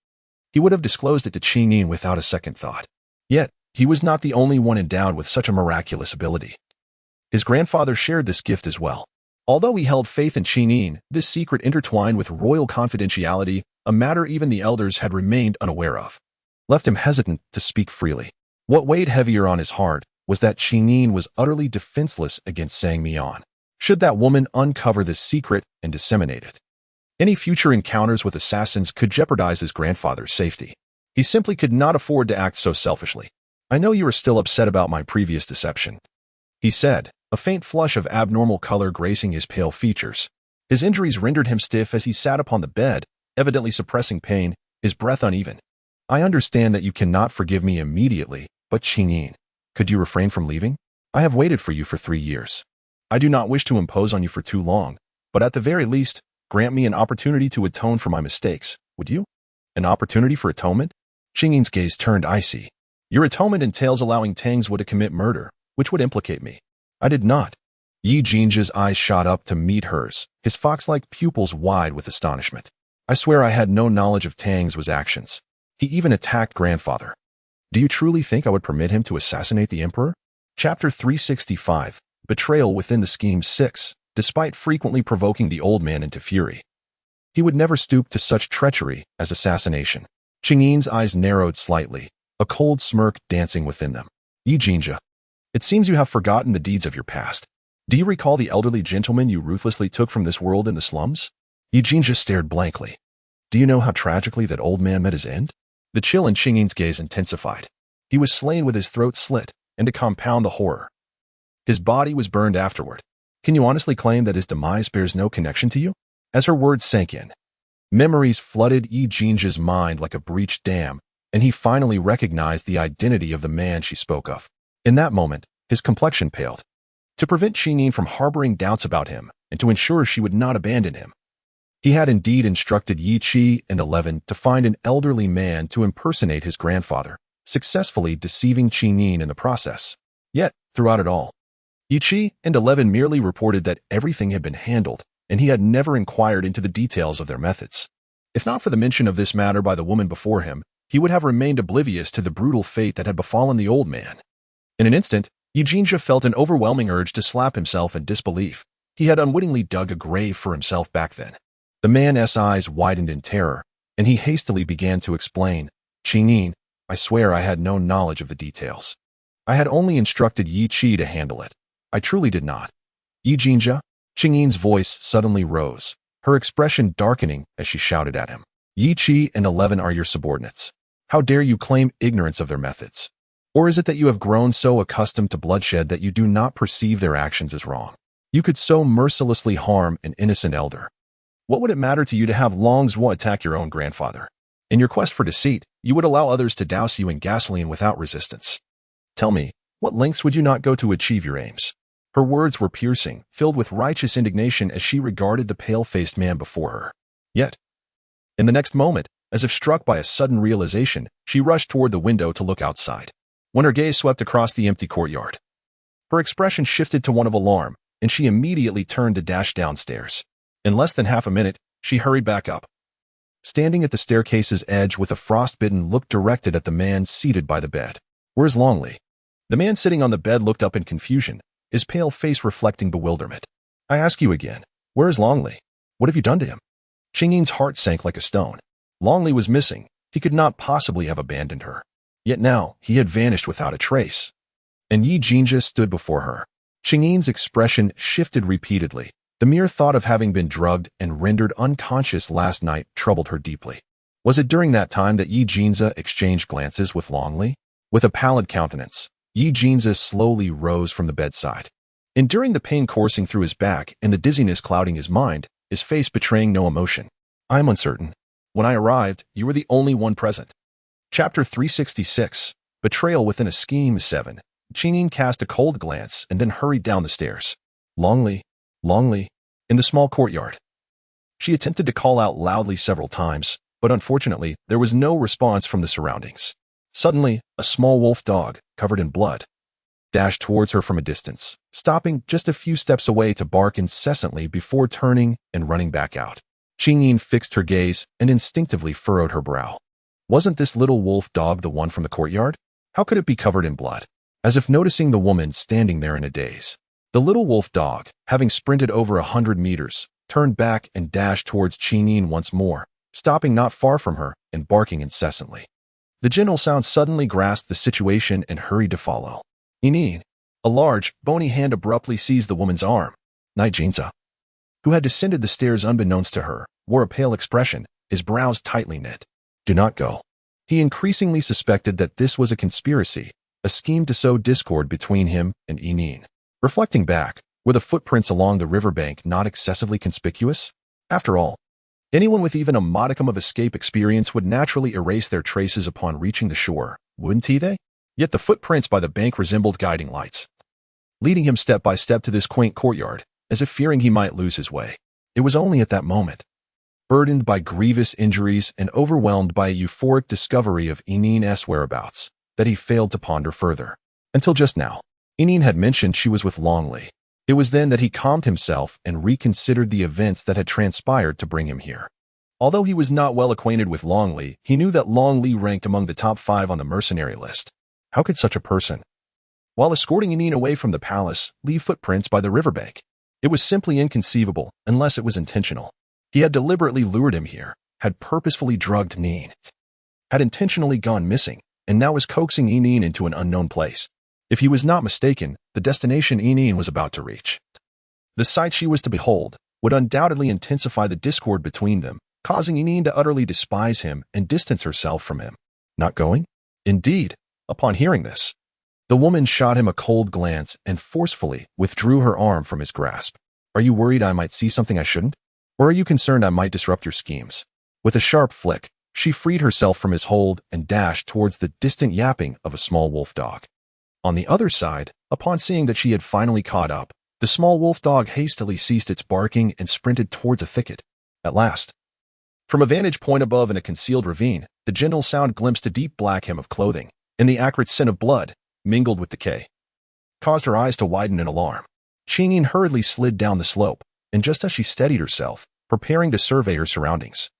he would have disclosed it to Ineen without a second thought. Yet, he was not the only one endowed with such a miraculous ability. His grandfather shared this gift as well. Although he held faith in Ineen, this secret intertwined with royal confidentiality, a matter even the elders had remained unaware of, left him hesitant to speak freely. What weighed heavier on his heart was that Ineen was utterly defenseless against Sang Mian. Should that woman uncover this secret and disseminate it, Any future encounters with assassins could jeopardize his grandfather's safety. He simply could not afford to act so selfishly. I know you are still upset about my previous deception, he said, a faint flush of abnormal color gracing his pale features. His injuries rendered him stiff as he sat upon the bed, evidently suppressing pain, his breath uneven. I understand that you cannot forgive me immediately, but Qingyin, could you refrain from leaving? I have waited for you for 3 years. I do not wish to impose on you for too long, but at the very least, grant me an opportunity to atone for my mistakes, would you? An opportunity for atonement? Qingyin's gaze turned icy. Your atonement entails allowing Tang's to commit murder, which would implicate me. I did not. Yi Jinja's eyes shot up to meet hers, his fox-like pupils wide with astonishment. I swear I had no knowledge of Tang's actions. He even attacked grandfather. Do you truly think I would permit him to assassinate the emperor? Chapter 365, Betrayal Within the Scheme 6, despite frequently provoking the old man into fury. He would never stoop to such treachery as assassination. Qingyin's eyes narrowed slightly, a cold smirk dancing within them. Yi Jinja, it seems you have forgotten the deeds of your past. Do you recall the elderly gentleman you ruthlessly took from this world in the slums? Yi Jinja stared blankly. Do you know how tragically that old man met his end? The chill in Qingyin's gaze intensified. He was slain with his throat slit, and to compound the horror, his body was burned afterward. Can you honestly claim that his demise bears no connection to you? As her words sank in, memories flooded Yi Jinja's mind like a breached dam, and he finally recognized the identity of the man she spoke of. In that moment, his complexion paled. To prevent Qingyin from harboring doubts about him, and to ensure she would not abandon him, he had indeed instructed Yi Qi and 11 to find an elderly man to impersonate his grandfather, successfully deceiving Qingyin in the process. Yet, throughout it all, Yi Qi and 11 merely reported that everything had been handled, and he had never inquired into the details of their methods. If not for the mention of this matter by the woman before him, he would have remained oblivious to the brutal fate that had befallen the old man. In an instant, Yi Jinja felt an overwhelming urge to slap himself in disbelief. He had unwittingly dug a grave for himself back then. The man's eyes widened in terror, and he hastily began to explain, Qingyin, I swear I had no knowledge of the details. I had only instructed Yi Qi to handle it. I truly did not. Yi Jinja? Qingyin's voice suddenly rose, her expression darkening as she shouted at him. Yi Qi and 11 are your subordinates. How dare you claim ignorance of their methods? Or is it that you have grown so accustomed to bloodshed that you do not perceive their actions as wrong? You could so mercilessly harm an innocent elder. What would it matter to you to have Longzhuo attack your own grandfather? In your quest for deceit, you would allow others to douse you in gasoline without resistance. Tell me, what lengths would you not go to achieve your aims? Her words were piercing, filled with righteous indignation as she regarded the pale-faced man before her. Yet, in the next moment, as if struck by a sudden realization, she rushed toward the window to look outside. When her gaze swept across the empty courtyard, her expression shifted to one of alarm, and she immediately turned to dash downstairs. In less than half a minute, she hurried back up. Standing at the staircase's edge with a frostbitten look directed at the man seated by the bed. Where's Longley? The man sitting on the bed looked up in confusion, his pale face reflecting bewilderment. I ask you again, where is Longley? What have you done to him? Qingyin's heart sank like a stone. Longley was missing. He could not possibly have abandoned her. Yet now, he had vanished without a trace. And Yi Jinja stood before her. Qingyin's expression shifted repeatedly. The mere thought of having been drugged and rendered unconscious last night troubled her deeply. Was it during that time that Yi Jinja exchanged glances with Longley? With a pallid countenance, Yi Jinja slowly rose from the bedside. Enduring the pain coursing through his back and the dizziness clouding his mind, his face betraying no emotion. I am uncertain. When I arrived, you were the only one present. Chapter 366, Betrayal Within a Scheme 7. Qingyin cast a cold glance and then hurried down the stairs. Longley, in the small courtyard. She attempted to call out loudly several times, but unfortunately, there was no response from the surroundings. Suddenly, a small wolf dog, covered in blood, dashed towards her from a distance, stopping just a few steps away to bark incessantly before turning and running back out. Qingyin fixed her gaze and instinctively furrowed her brow. Wasn't this little wolf dog the one from the courtyard? How could it be covered in blood? As if noticing the woman standing there in a daze, the little wolf dog, having sprinted over 100 meters, turned back and dashed towards Qingyin once more, stopping not far from her and barking incessantly. The gentle sound suddenly grasped the situation and hurried to follow. Inin, a large, bony hand abruptly seized the woman's arm. Night Jinza, who had descended the stairs unbeknownst to her, wore a pale expression, his brows tightly knit. Do not go. He increasingly suspected that this was a conspiracy, a scheme to sow discord between him and Enine. Reflecting back, were the footprints along the riverbank not excessively conspicuous? After all, anyone with even a modicum of escape experience would naturally erase their traces upon reaching the shore, wouldn't they? Yet the footprints by the bank resembled guiding lights, leading him step by step to this quaint courtyard, as if fearing he might lose his way. It was only at that moment, burdened by grievous injuries and overwhelmed by a euphoric discovery of Enine's whereabouts, that he failed to ponder further. Until just now, Enine had mentioned she was with Longley. It was then that he calmed himself and reconsidered the events that had transpired to bring him here. Although he was not well acquainted with Longley, he knew that Longley ranked among the top 5 on the mercenary list. How could such a person, while escorting Enine away from the palace, leave footprints by the riverbank? It was simply inconceivable, unless it was intentional. He had deliberately lured him here, had purposefully drugged Enine, had intentionally gone missing, and now was coaxing Enine into an unknown place. If he was not mistaken, the destination Enine was about to reach, the sight she was to behold, would undoubtedly intensify the discord between them, causing Enine to utterly despise him and distance herself from him. Not going? Indeed, upon hearing this, the woman shot him a cold glance and forcefully withdrew her arm from his grasp. Are you worried I might see something I shouldn't? Or are you concerned I might disrupt your schemes? With a sharp flick, she freed herself from his hold and dashed towards the distant yapping of a small wolf dog. On the other side, upon seeing that she had finally caught up, the small wolf dog hastily ceased its barking and sprinted towards a thicket. At last, from a vantage point above in a concealed ravine, the gentle sound glimpsed a deep black hem of clothing, and the acrid scent of blood, mingled with decay, caused her eyes to widen in alarm. Enine hurriedly slid down the slope, and just as she steadied herself, preparing to survey her surroundings,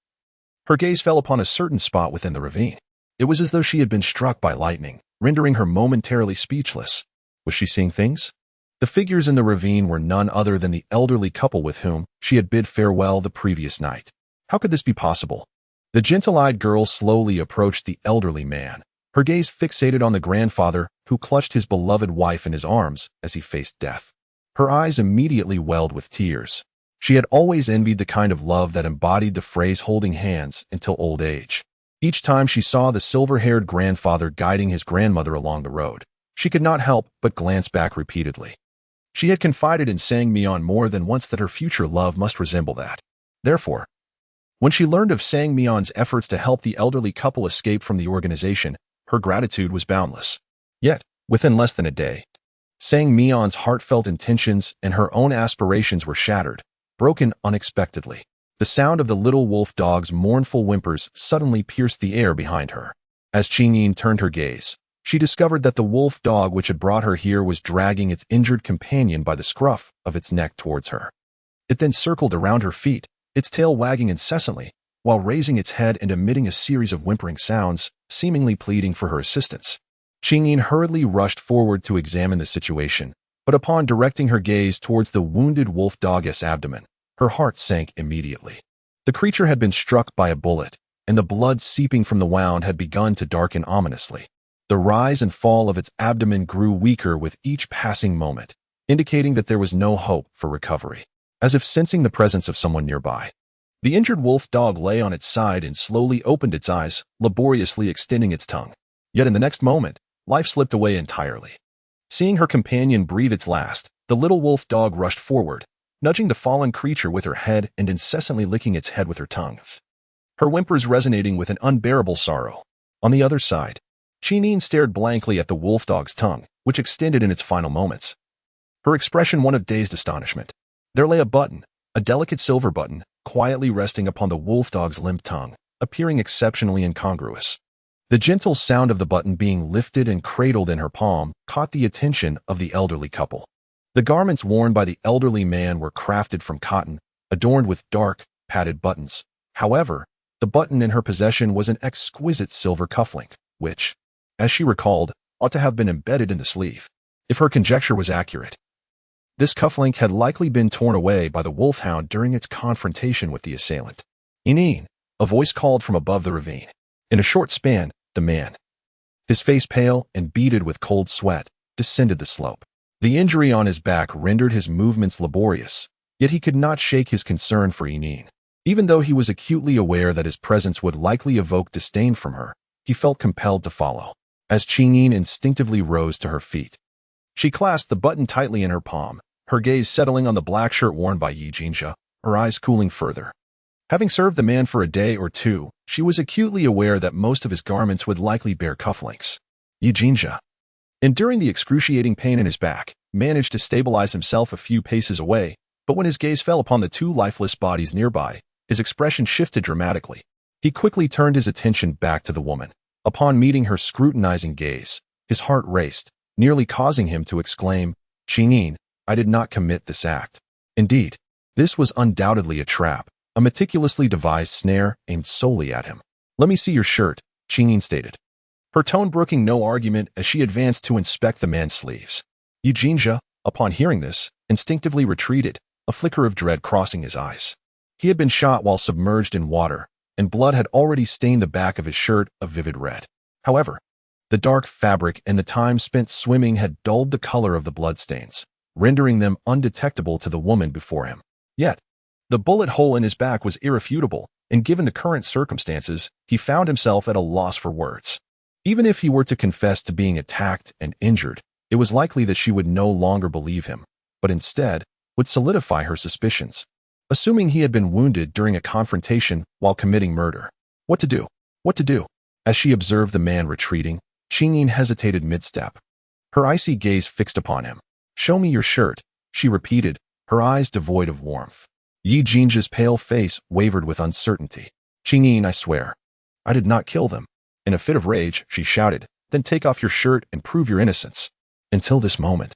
her gaze fell upon a certain spot within the ravine. It was as though she had been struck by lightning, rendering her momentarily speechless. Was she seeing things? The figures in the ravine were none other than the elderly couple with whom she had bid farewell the previous night. How could this be possible? The gentle-eyed girl slowly approached the elderly man, her gaze fixated on the grandfather who clutched his beloved wife in his arms as he faced death. Her eyes immediately welled with tears. She had always envied the kind of love that embodied the phrase holding hands until old age. Each time she saw the silver-haired grandfather guiding his grandmother along the road, she could not help but glance back repeatedly. She had confided in Sang Mian more than once that her future love must resemble that. Therefore, when she learned of Sang Mian's efforts to help the elderly couple escape from the organization, her gratitude was boundless. Yet, within less than a day, Sang Mian's heartfelt intentions and her own aspirations were shattered, broken unexpectedly. The sound of the little wolf dog's mournful whimpers suddenly pierced the air behind her. As Enine turned her gaze, she discovered that the wolf dog which had brought her here was dragging its injured companion by the scruff of its neck towards her. It then circled around her feet, its tail wagging incessantly, while raising its head and emitting a series of whimpering sounds, seemingly pleading for her assistance. Enine hurriedly rushed forward to examine the situation, but upon directing her gaze towards the wounded wolf dog's abdomen, her heart sank immediately. The creature had been struck by a bullet, and the blood seeping from the wound had begun to darken ominously. The rise and fall of its abdomen grew weaker with each passing moment, indicating that there was no hope for recovery. As if sensing the presence of someone nearby, the injured wolf dog lay on its side and slowly opened its eyes, laboriously extending its tongue. Yet in the next moment, life slipped away entirely. Seeing her companion breathe its last, the little wolf dog rushed forward, nudging the fallen creature with her head and incessantly licking its head with her tongue, her whimpers resonating with an unbearable sorrow. On the other side, Enine stared blankly at the wolf dog's tongue, which extended in its final moments, her expression one of dazed astonishment. There lay a button, a delicate silver button, quietly resting upon the wolf dog's limp tongue, appearing exceptionally incongruous. The gentle sound of the button being lifted and cradled in her palm caught the attention of the elderly couple. The garments worn by the elderly man were crafted from cotton, adorned with dark, padded buttons. However, the button in her possession was an exquisite silver cufflink, which, as she recalled, ought to have been embedded in the sleeve. If her conjecture was accurate, this cufflink had likely been torn away by the wolfhound during its confrontation with the assailant. Enine, a voice called from above the ravine. In a short span, the man, his face pale and beaded with cold sweat, descended the slope. The injury on his back rendered his movements laborious, yet he could not shake his concern for Enine. Even though he was acutely aware that his presence would likely evoke disdain from her, he felt compelled to follow. As Qingyin instinctively rose to her feet, she clasped the button tightly in her palm, her gaze settling on the black shirt worn by Yi Jinzhe, her eyes cooling further. Having served the man for a day or two, she was acutely aware that most of his garments would likely bear cufflinks. Yi Jinzhe, enduring the excruciating pain in his back, managed to stabilize himself a few paces away, but when his gaze fell upon the two lifeless bodies nearby, his expression shifted dramatically. He quickly turned his attention back to the woman. Upon meeting her scrutinizing gaze, his heart raced, nearly causing him to exclaim, "Qingyin, I did not commit this act." Indeed, this was undoubtedly a trap, a meticulously devised snare aimed solely at him. "Let me see your shirt," Qingyin stated, her tone brooking no argument as she advanced to inspect the man's sleeves. Yi Jinzhe, upon hearing this, instinctively retreated, a flicker of dread crossing his eyes. He had been shot while submerged in water, and blood had already stained the back of his shirt a vivid red. However, the dark fabric and the time spent swimming had dulled the color of the bloodstains, rendering them undetectable to the woman before him. Yet, the bullet hole in his back was irrefutable, and given the current circumstances, he found himself at a loss for words. Even if he were to confess to being attacked and injured, it was likely that she would no longer believe him, but instead would solidify her suspicions, assuming he had been wounded during a confrontation while committing murder. What to do? What to do? As she observed the man retreating, Qingyin hesitated mid-step, her icy gaze fixed upon him. "Show me your shirt," she repeated, her eyes devoid of warmth. Yi Jinzhe's pale face wavered with uncertainty. "Qingyin, I swear, I did not kill them." In a fit of rage, she shouted, "Then take off your shirt and prove your innocence." Until this moment,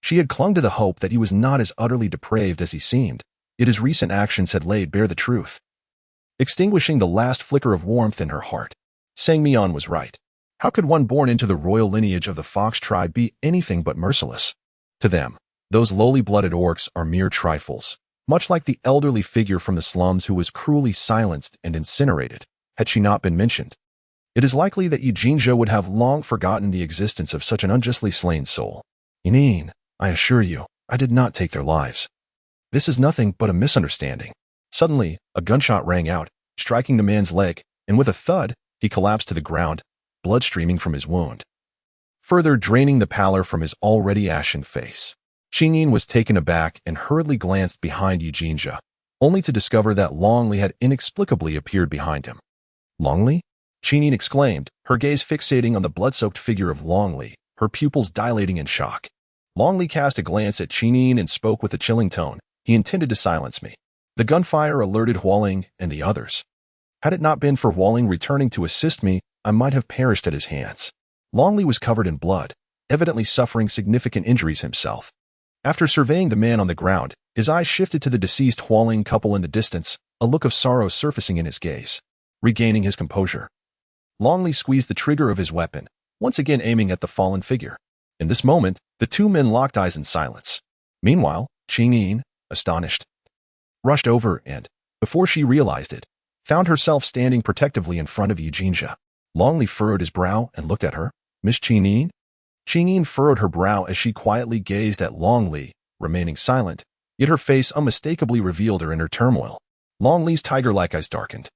she had clung to the hope that he was not as utterly depraved as he seemed, yet his recent actions had laid bare the truth, extinguishing the last flicker of warmth in her heart. Sang Mian was right. How could one born into the royal lineage of the Fox tribe be anything but merciless? To them, those lowly-blooded orcs are mere trifles, much like the elderly figure from the slums who was cruelly silenced and incinerated, had she not been mentioned. It is likely that Yi Jinzhe would have long forgotten the existence of such an unjustly slain soul. "Yin, I assure you, I did not take their lives. This is nothing but a misunderstanding." Suddenly, a gunshot rang out, striking the man's leg, and with a thud, he collapsed to the ground, blood streaming from his wound, further draining the pallor from his already ashen face. Qingyin was taken aback and hurriedly glanced behind Yi Jinzhe, only to discover that Longli had inexplicably appeared behind him. "Longli?" Qingyin exclaimed, her gaze fixating on the blood-soaked figure of Longli, her pupils dilating in shock. Longli cast a glance at Qingyin and spoke with a chilling tone. "He intended to silence me." The gunfire alerted Hualing and the others. "Had it not been for Hualing returning to assist me, I might have perished at his hands." Longli was covered in blood, evidently suffering significant injuries himself. After surveying the man on the ground, his eyes shifted to the deceased Hualing couple in the distance, a look of sorrow surfacing in his gaze. Regaining his composure, Longli squeezed the trigger of his weapon, once again aiming at the fallen figure. In this moment, the two men locked eyes in silence. Meanwhile, Qingyin, astonished, rushed over and, before she realized it, found herself standing protectively in front of Yi Jinzhe. Longli furrowed his brow and looked at her. "Miss Qingyin?" Qingyin furrowed her brow as she quietly gazed at Longli, remaining silent, yet her face unmistakably revealed her inner turmoil. Longli's tiger-like eyes darkened,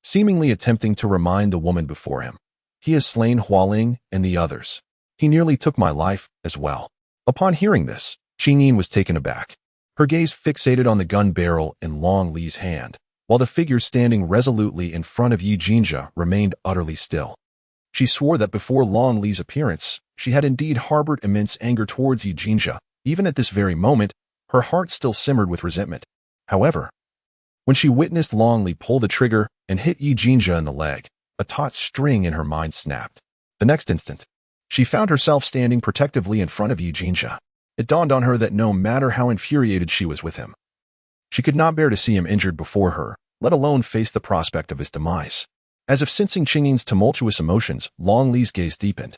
seemingly attempting to remind the woman before him. "He has slain Hualing and the others. He nearly took my life as well." Upon hearing this, Qingyin was taken aback, her gaze fixated on the gun barrel in Longli's hand, while the figure standing resolutely in front of Yi Jinzhe remained utterly still. She swore that before Longli's appearance, she had indeed harbored immense anger towards Yi Jinzhe. Even at this very moment, her heart still simmered with resentment. However, when she witnessed Longli pull the trigger and hit Yi Jinzhe in the leg, a taut string in her mind snapped. The next instant, she found herself standing protectively in front of Yi Jinzhe. It dawned on her that no matter how infuriated she was with him, she could not bear to see him injured before her, let alone face the prospect of his demise. As if sensing Qingyin's tumultuous emotions, Longli's gaze deepened,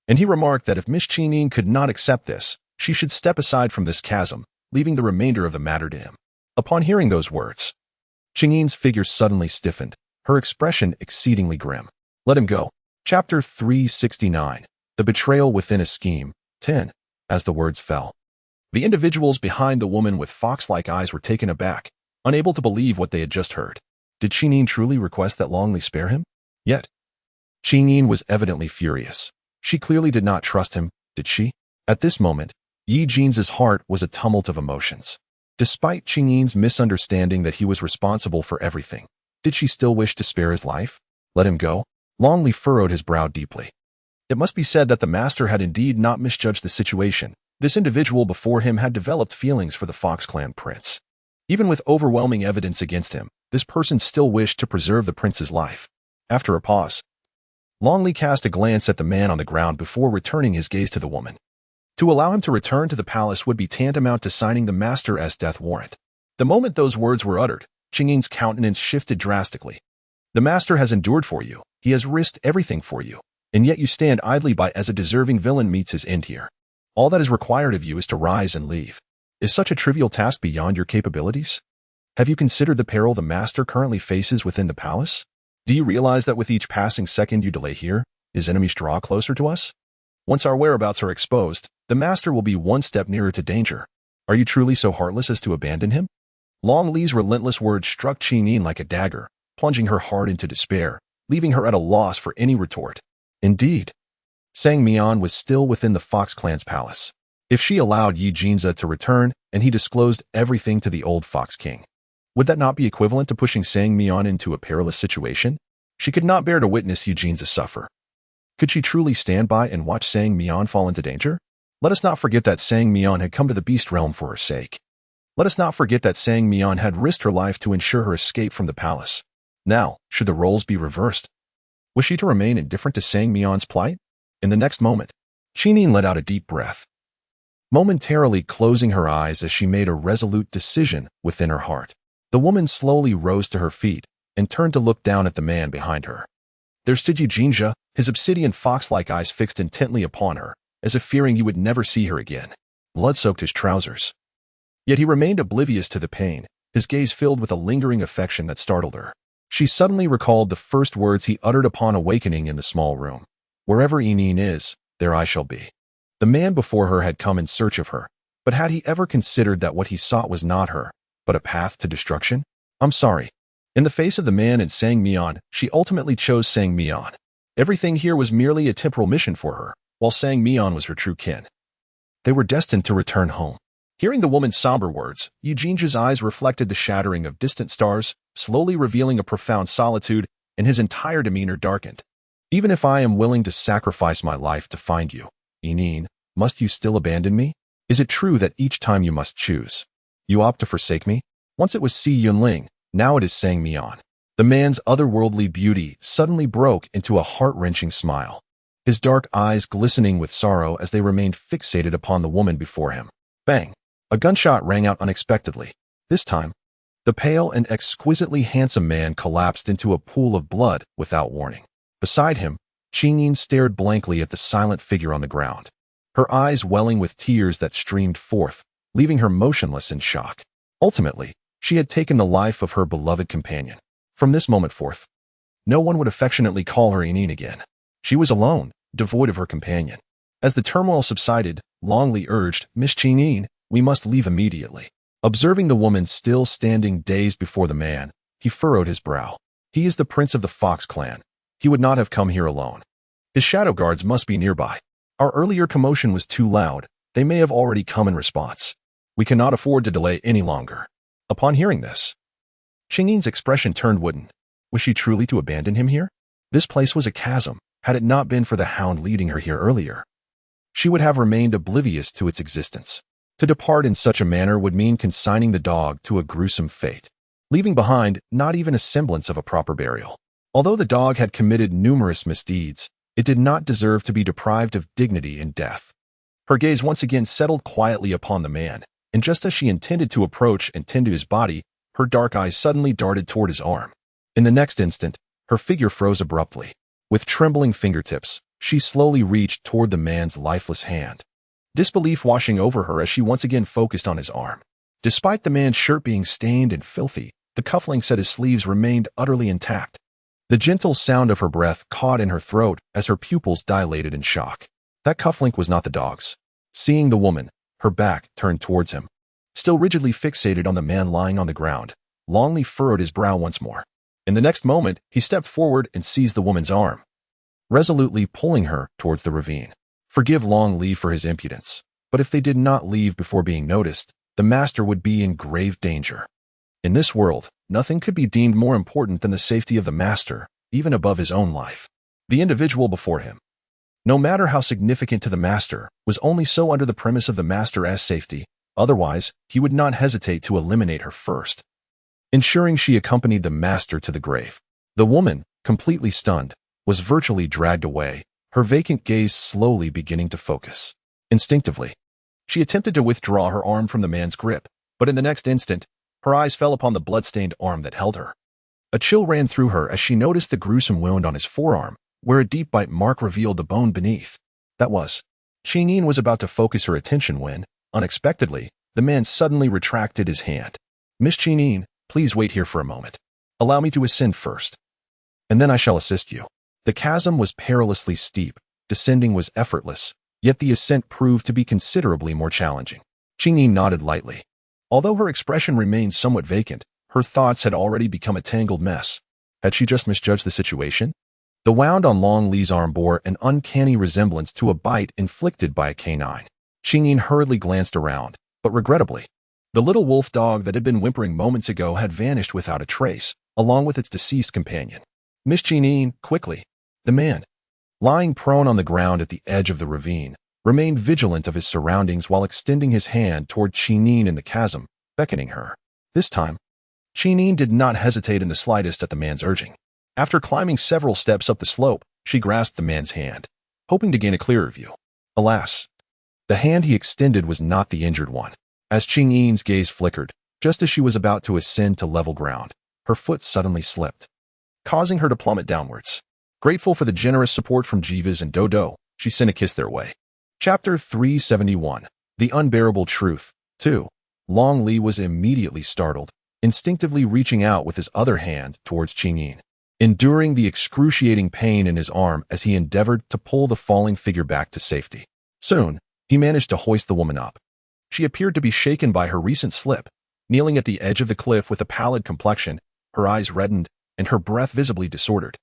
and he remarked that if Miss Qingyin could not accept this, she should step aside from this chasm, leaving the remainder of the matter to him. Upon hearing those words, Qingyin's figure suddenly stiffened, her expression exceedingly grim. "Let him go." Chapter 369. The Betrayal Within a Scheme. 10. As the words fell, the individuals behind the woman with fox-like eyes were taken aback, unable to believe what they had just heard. Did Qingyin truly request that Long Li spare him? Yet, Qingyin was evidently furious. She clearly did not trust him, did she? At this moment, Yi Jin's heart was a tumult of emotions. Despite Qingyin's misunderstanding that he was responsible for everything, did she still wish to spare his life? Let him go? Long Li furrowed his brow deeply. It must be said that the master had indeed not misjudged the situation. This individual before him had developed feelings for the Fox clan prince. Even with overwhelming evidence against him, this person still wished to preserve the prince's life. After a pause, Long Li cast a glance at the man on the ground before returning his gaze to the woman. To allow him to return to the palace would be tantamount to signing the master's death warrant. The moment those words were uttered, Qingyin's countenance shifted drastically. The master has endured for you. He has risked everything for you. And yet you stand idly by as a deserving villain meets his end here. All that is required of you is to rise and leave. Is such a trivial task beyond your capabilities? Have you considered the peril the master currently faces within the palace? Do you realize that with each passing second you delay here, his enemies draw closer to us? Once our whereabouts are exposed, the master will be one step nearer to danger. Are you truly so heartless as to abandon him? Long Li's relentless words struck Qingyin like a dagger, plunging her heart into despair, leaving her at a loss for any retort. Indeed, Sang Mian was still within the Fox clan's palace. If she allowed Yi Jinza to return and he disclosed everything to the old Fox king, would that not be equivalent to pushing Sang Mian into a perilous situation? She could not bear to witness Yi Jinza suffer. Could she truly stand by and watch Sang Mian fall into danger? Let us not forget that Sang Mian had come to the beast realm for her sake. Let us not forget that Sang Mian had risked her life to ensure her escape from the palace. Now, should the roles be reversed? Was she to remain indifferent to Sang Mian's plight? In the next moment, Qinyin let out a deep breath, momentarily closing her eyes as she made a resolute decision within her heart. The woman slowly rose to her feet and turned to look down at the man behind her. There stood Yi Jinja, his obsidian fox-like eyes fixed intently upon her, as if fearing he would never see her again. Blood soaked his trousers. Yet he remained oblivious to the pain, his gaze filled with a lingering affection that startled her. She suddenly recalled the first words he uttered upon awakening in the small room. Wherever Yinin is, there I shall be. The man before her had come in search of her, but had he ever considered that what he sought was not her, but a path to destruction? I'm sorry. In the face of the man and Sang Mian, she ultimately chose Sang Mian. Everything here was merely a temporal mission for her, while Sang Mian was her true kin. They were destined to return home. Hearing the woman's somber words, Yi Jinja's eyes reflected the shattering of distant stars, slowly revealing a profound solitude, and his entire demeanor darkened. Even if I am willing to sacrifice my life to find you, Yinin, must you still abandon me? Is it true that each time you must choose, you opt to forsake me? Once it was Si Yunling, now it is Sang Mian. The man's otherworldly beauty suddenly broke into a heart-wrenching smile, his dark eyes glistening with sorrow as they remained fixated upon the woman before him. Bang! A gunshot rang out unexpectedly. This time, the pale and exquisitely handsome man collapsed into a pool of blood without warning. Beside him, Qingyin stared blankly at the silent figure on the ground, her eyes welling with tears that streamed forth, leaving her motionless in shock. Ultimately, she had taken the life of her beloved companion. From this moment forth, no one would affectionately call her Yinin again. She was alone, devoid of her companion. As the turmoil subsided, Long Li urged, Miss Qingyin, we must leave immediately. Observing the woman still standing dazed before the man, he furrowed his brow. He is the prince of the Fox clan. He would not have come here alone. His shadow guards must be nearby. Our earlier commotion was too loud. They may have already come in response. We cannot afford to delay any longer. Upon hearing this, Qingyin's expression turned wooden. Was she truly to abandon him here? This place was a chasm. Had it not been for the hound leading her here earlier, she would have remained oblivious to its existence. To depart in such a manner would mean consigning the dog to a gruesome fate, leaving behind not even a semblance of a proper burial. Although the dog had committed numerous misdeeds, it did not deserve to be deprived of dignity in death. Her gaze once again settled quietly upon the man, and just as she intended to approach and tend to his body, her dark eyes suddenly darted toward his arm. In the next instant, her figure froze abruptly. With trembling fingertips, she slowly reached toward the man's lifeless hand, disbelief washing over her as she once again focused on his arm. Despite the man's shirt being stained and filthy, the cufflinks at his sleeves remained utterly intact. The gentle sound of her breath caught in her throat as her pupils dilated in shock. That cufflink was not the dog's. Seeing the woman, her back turned towards him, still rigidly fixated on the man lying on the ground, Longley furrowed his brow once more. In the next moment, he stepped forward and seized the woman's arm, resolutely pulling her towards the ravine. Forgive Longley for his impudence, but if they did not leave before being noticed, the master would be in grave danger. In this world, nothing could be deemed more important than the safety of the master, even above his own life. The individual before him, no matter how significant to the master, was only so under the premise of the master's safety. Otherwise, he would not hesitate to eliminate her first, ensuring she accompanied the master to the grave. The woman, completely stunned, was virtually dragged away, her vacant gaze slowly beginning to focus. Instinctively, she attempted to withdraw her arm from the man's grip, but in the next instant, her eyes fell upon the blood-stained arm that held her. A chill ran through her as she noticed the gruesome wound on his forearm, where a deep bite mark revealed the bone beneath. That was. Qingyin was about to focus her attention when, unexpectedly, the man suddenly retracted his hand. Miss Qingyin, please wait here for a moment. Allow me to ascend first, and then I shall assist you. The chasm was perilously steep, descending was effortless, yet the ascent proved to be considerably more challenging. Qingyin nodded lightly. Although her expression remained somewhat vacant, her thoughts had already become a tangled mess. Had she just misjudged the situation? The wound on Longley's arm bore an uncanny resemblance to a bite inflicted by a canine. Qingyin hurriedly glanced around, but regrettably, the little wolf dog that had been whimpering moments ago had vanished without a trace, along with its deceased companion. Miss Qingyin, quickly. The man, lying prone on the ground at the edge of the ravine, remained vigilant of his surroundings while extending his hand toward Qingyin in the chasm, beckoning her. This time, Qingyin did not hesitate in the slightest at the man's urging. After climbing several steps up the slope, she grasped the man's hand, hoping to gain a clearer view. Alas, the hand he extended was not the injured one. As Qingyin's gaze flickered, just as she was about to ascend to level ground, her foot suddenly slipped, causing her to plummet downwards. Grateful for the generous support from Jeeves and Dodo, she sent a kiss their way. Chapter 371. The Unbearable Truth. 2. Longley was immediately startled, instinctively reaching out with his other hand towards Qingyin, enduring the excruciating pain in his arm as he endeavored to pull the falling figure back to safety. Soon, he managed to hoist the woman up. She appeared to be shaken by her recent slip, kneeling at the edge of the cliff with a pallid complexion, her eyes reddened, and her breath visibly disordered.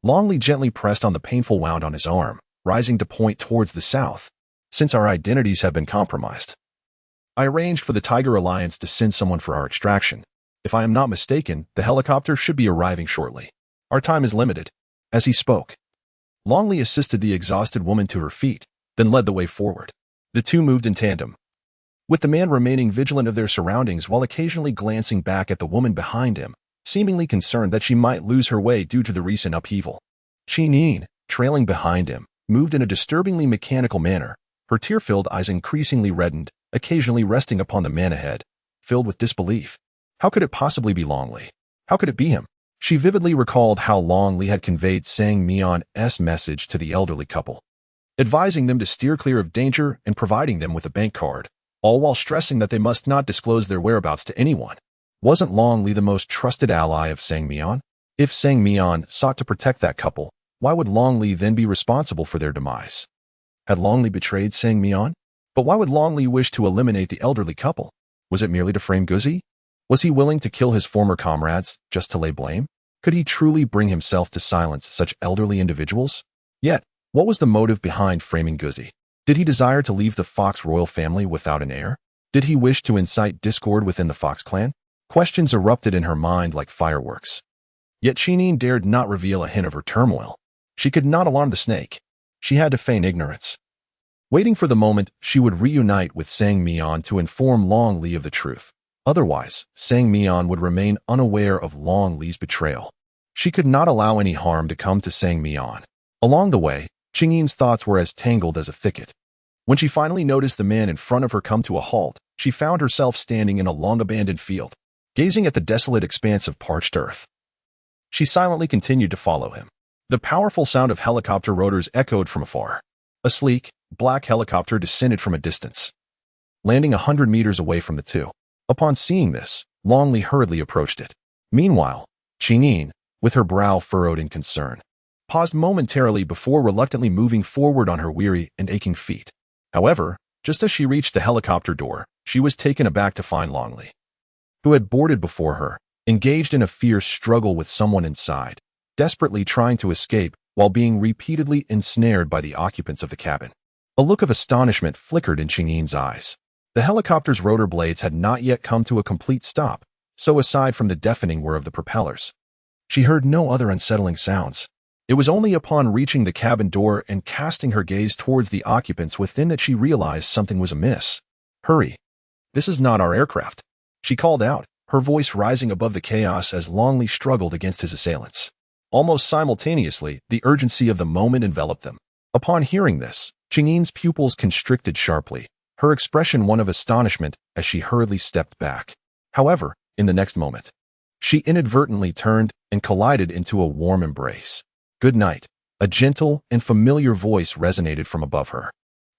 Longley gently pressed on the painful wound on his arm, rising to point towards the south. Since our identities have been compromised, I arranged for the Tiger Alliance to send someone for our extraction. If I am not mistaken, the helicopter should be arriving shortly. Our time is limited. As he spoke, Longley assisted the exhausted woman to her feet, then led the way forward. The two moved in tandem, with the man remaining vigilant of their surroundings while occasionally glancing back at the woman behind him, seemingly concerned that she might lose her way due to the recent upheaval. Qingyin, trailing behind him, moved in a disturbingly mechanical manner, her tear-filled eyes increasingly reddened, occasionally resting upon the man ahead, filled with disbelief. How could it possibly be Longley? How could it be him? She vividly recalled how Longley had conveyed Sang Mion's message to the elderly couple, advising them to steer clear of danger and providing them with a bank card, all while stressing that they must not disclose their whereabouts to anyone. Wasn't Longley the most trusted ally of Sang Mion? If Sang Mion sought to protect that couple, why would Longley then be responsible for their demise? Had Longley betrayed Sang Mion? But why would Longley wish to eliminate the elderly couple? Was it merely to frame Guzzi? Was he willing to kill his former comrades just to lay blame? Could he truly bring himself to silence such elderly individuals? Yet, what was the motive behind framing Guzzi? Did he desire to leave the Fox royal family without an heir? Did he wish to incite discord within the Fox clan? Questions erupted in her mind like fireworks. Yet Qingyin dared not reveal a hint of her turmoil. She could not alarm the snake. She had to feign ignorance, waiting for the moment she would reunite with Sang Mion to inform Longley of the truth. Otherwise, Sang Mion would remain unaware of Longley's betrayal. She could not allow any harm to come to Sang Mion. Along the way, Qingyin's thoughts were as tangled as a thicket. When she finally noticed the man in front of her come to a halt, she found herself standing in a long-abandoned field, gazing at the desolate expanse of parched earth. She silently continued to follow him. The powerful sound of helicopter rotors echoed from afar. A sleek, black helicopter descended from a distance, landing 100 meters away from the two. Upon seeing this, Longley hurriedly approached it. Meanwhile, Qingyin, with her brow furrowed in concern, paused momentarily before reluctantly moving forward on her weary and aching feet. However, just as she reached the helicopter door, she was taken aback to find Longley, who had boarded before her, engaged in a fierce struggle with someone inside, desperately trying to escape while being repeatedly ensnared by the occupants of the cabin. A look of astonishment flickered in Qingyin's eyes. The helicopter's rotor blades had not yet come to a complete stop, so aside from the deafening whir of the propellers, she heard no other unsettling sounds. It was only upon reaching the cabin door and casting her gaze towards the occupants within that she realized something was amiss. "Hurry. This is not our aircraft," she called out, her voice rising above the chaos as Longley struggled against his assailants. Almost simultaneously, the urgency of the moment enveloped them. Upon hearing this, Qingyin's pupils constricted sharply, her expression one of astonishment as she hurriedly stepped back. However, in the next moment, she inadvertently turned and collided into a warm embrace. "Good night," a gentle and familiar voice resonated from above her,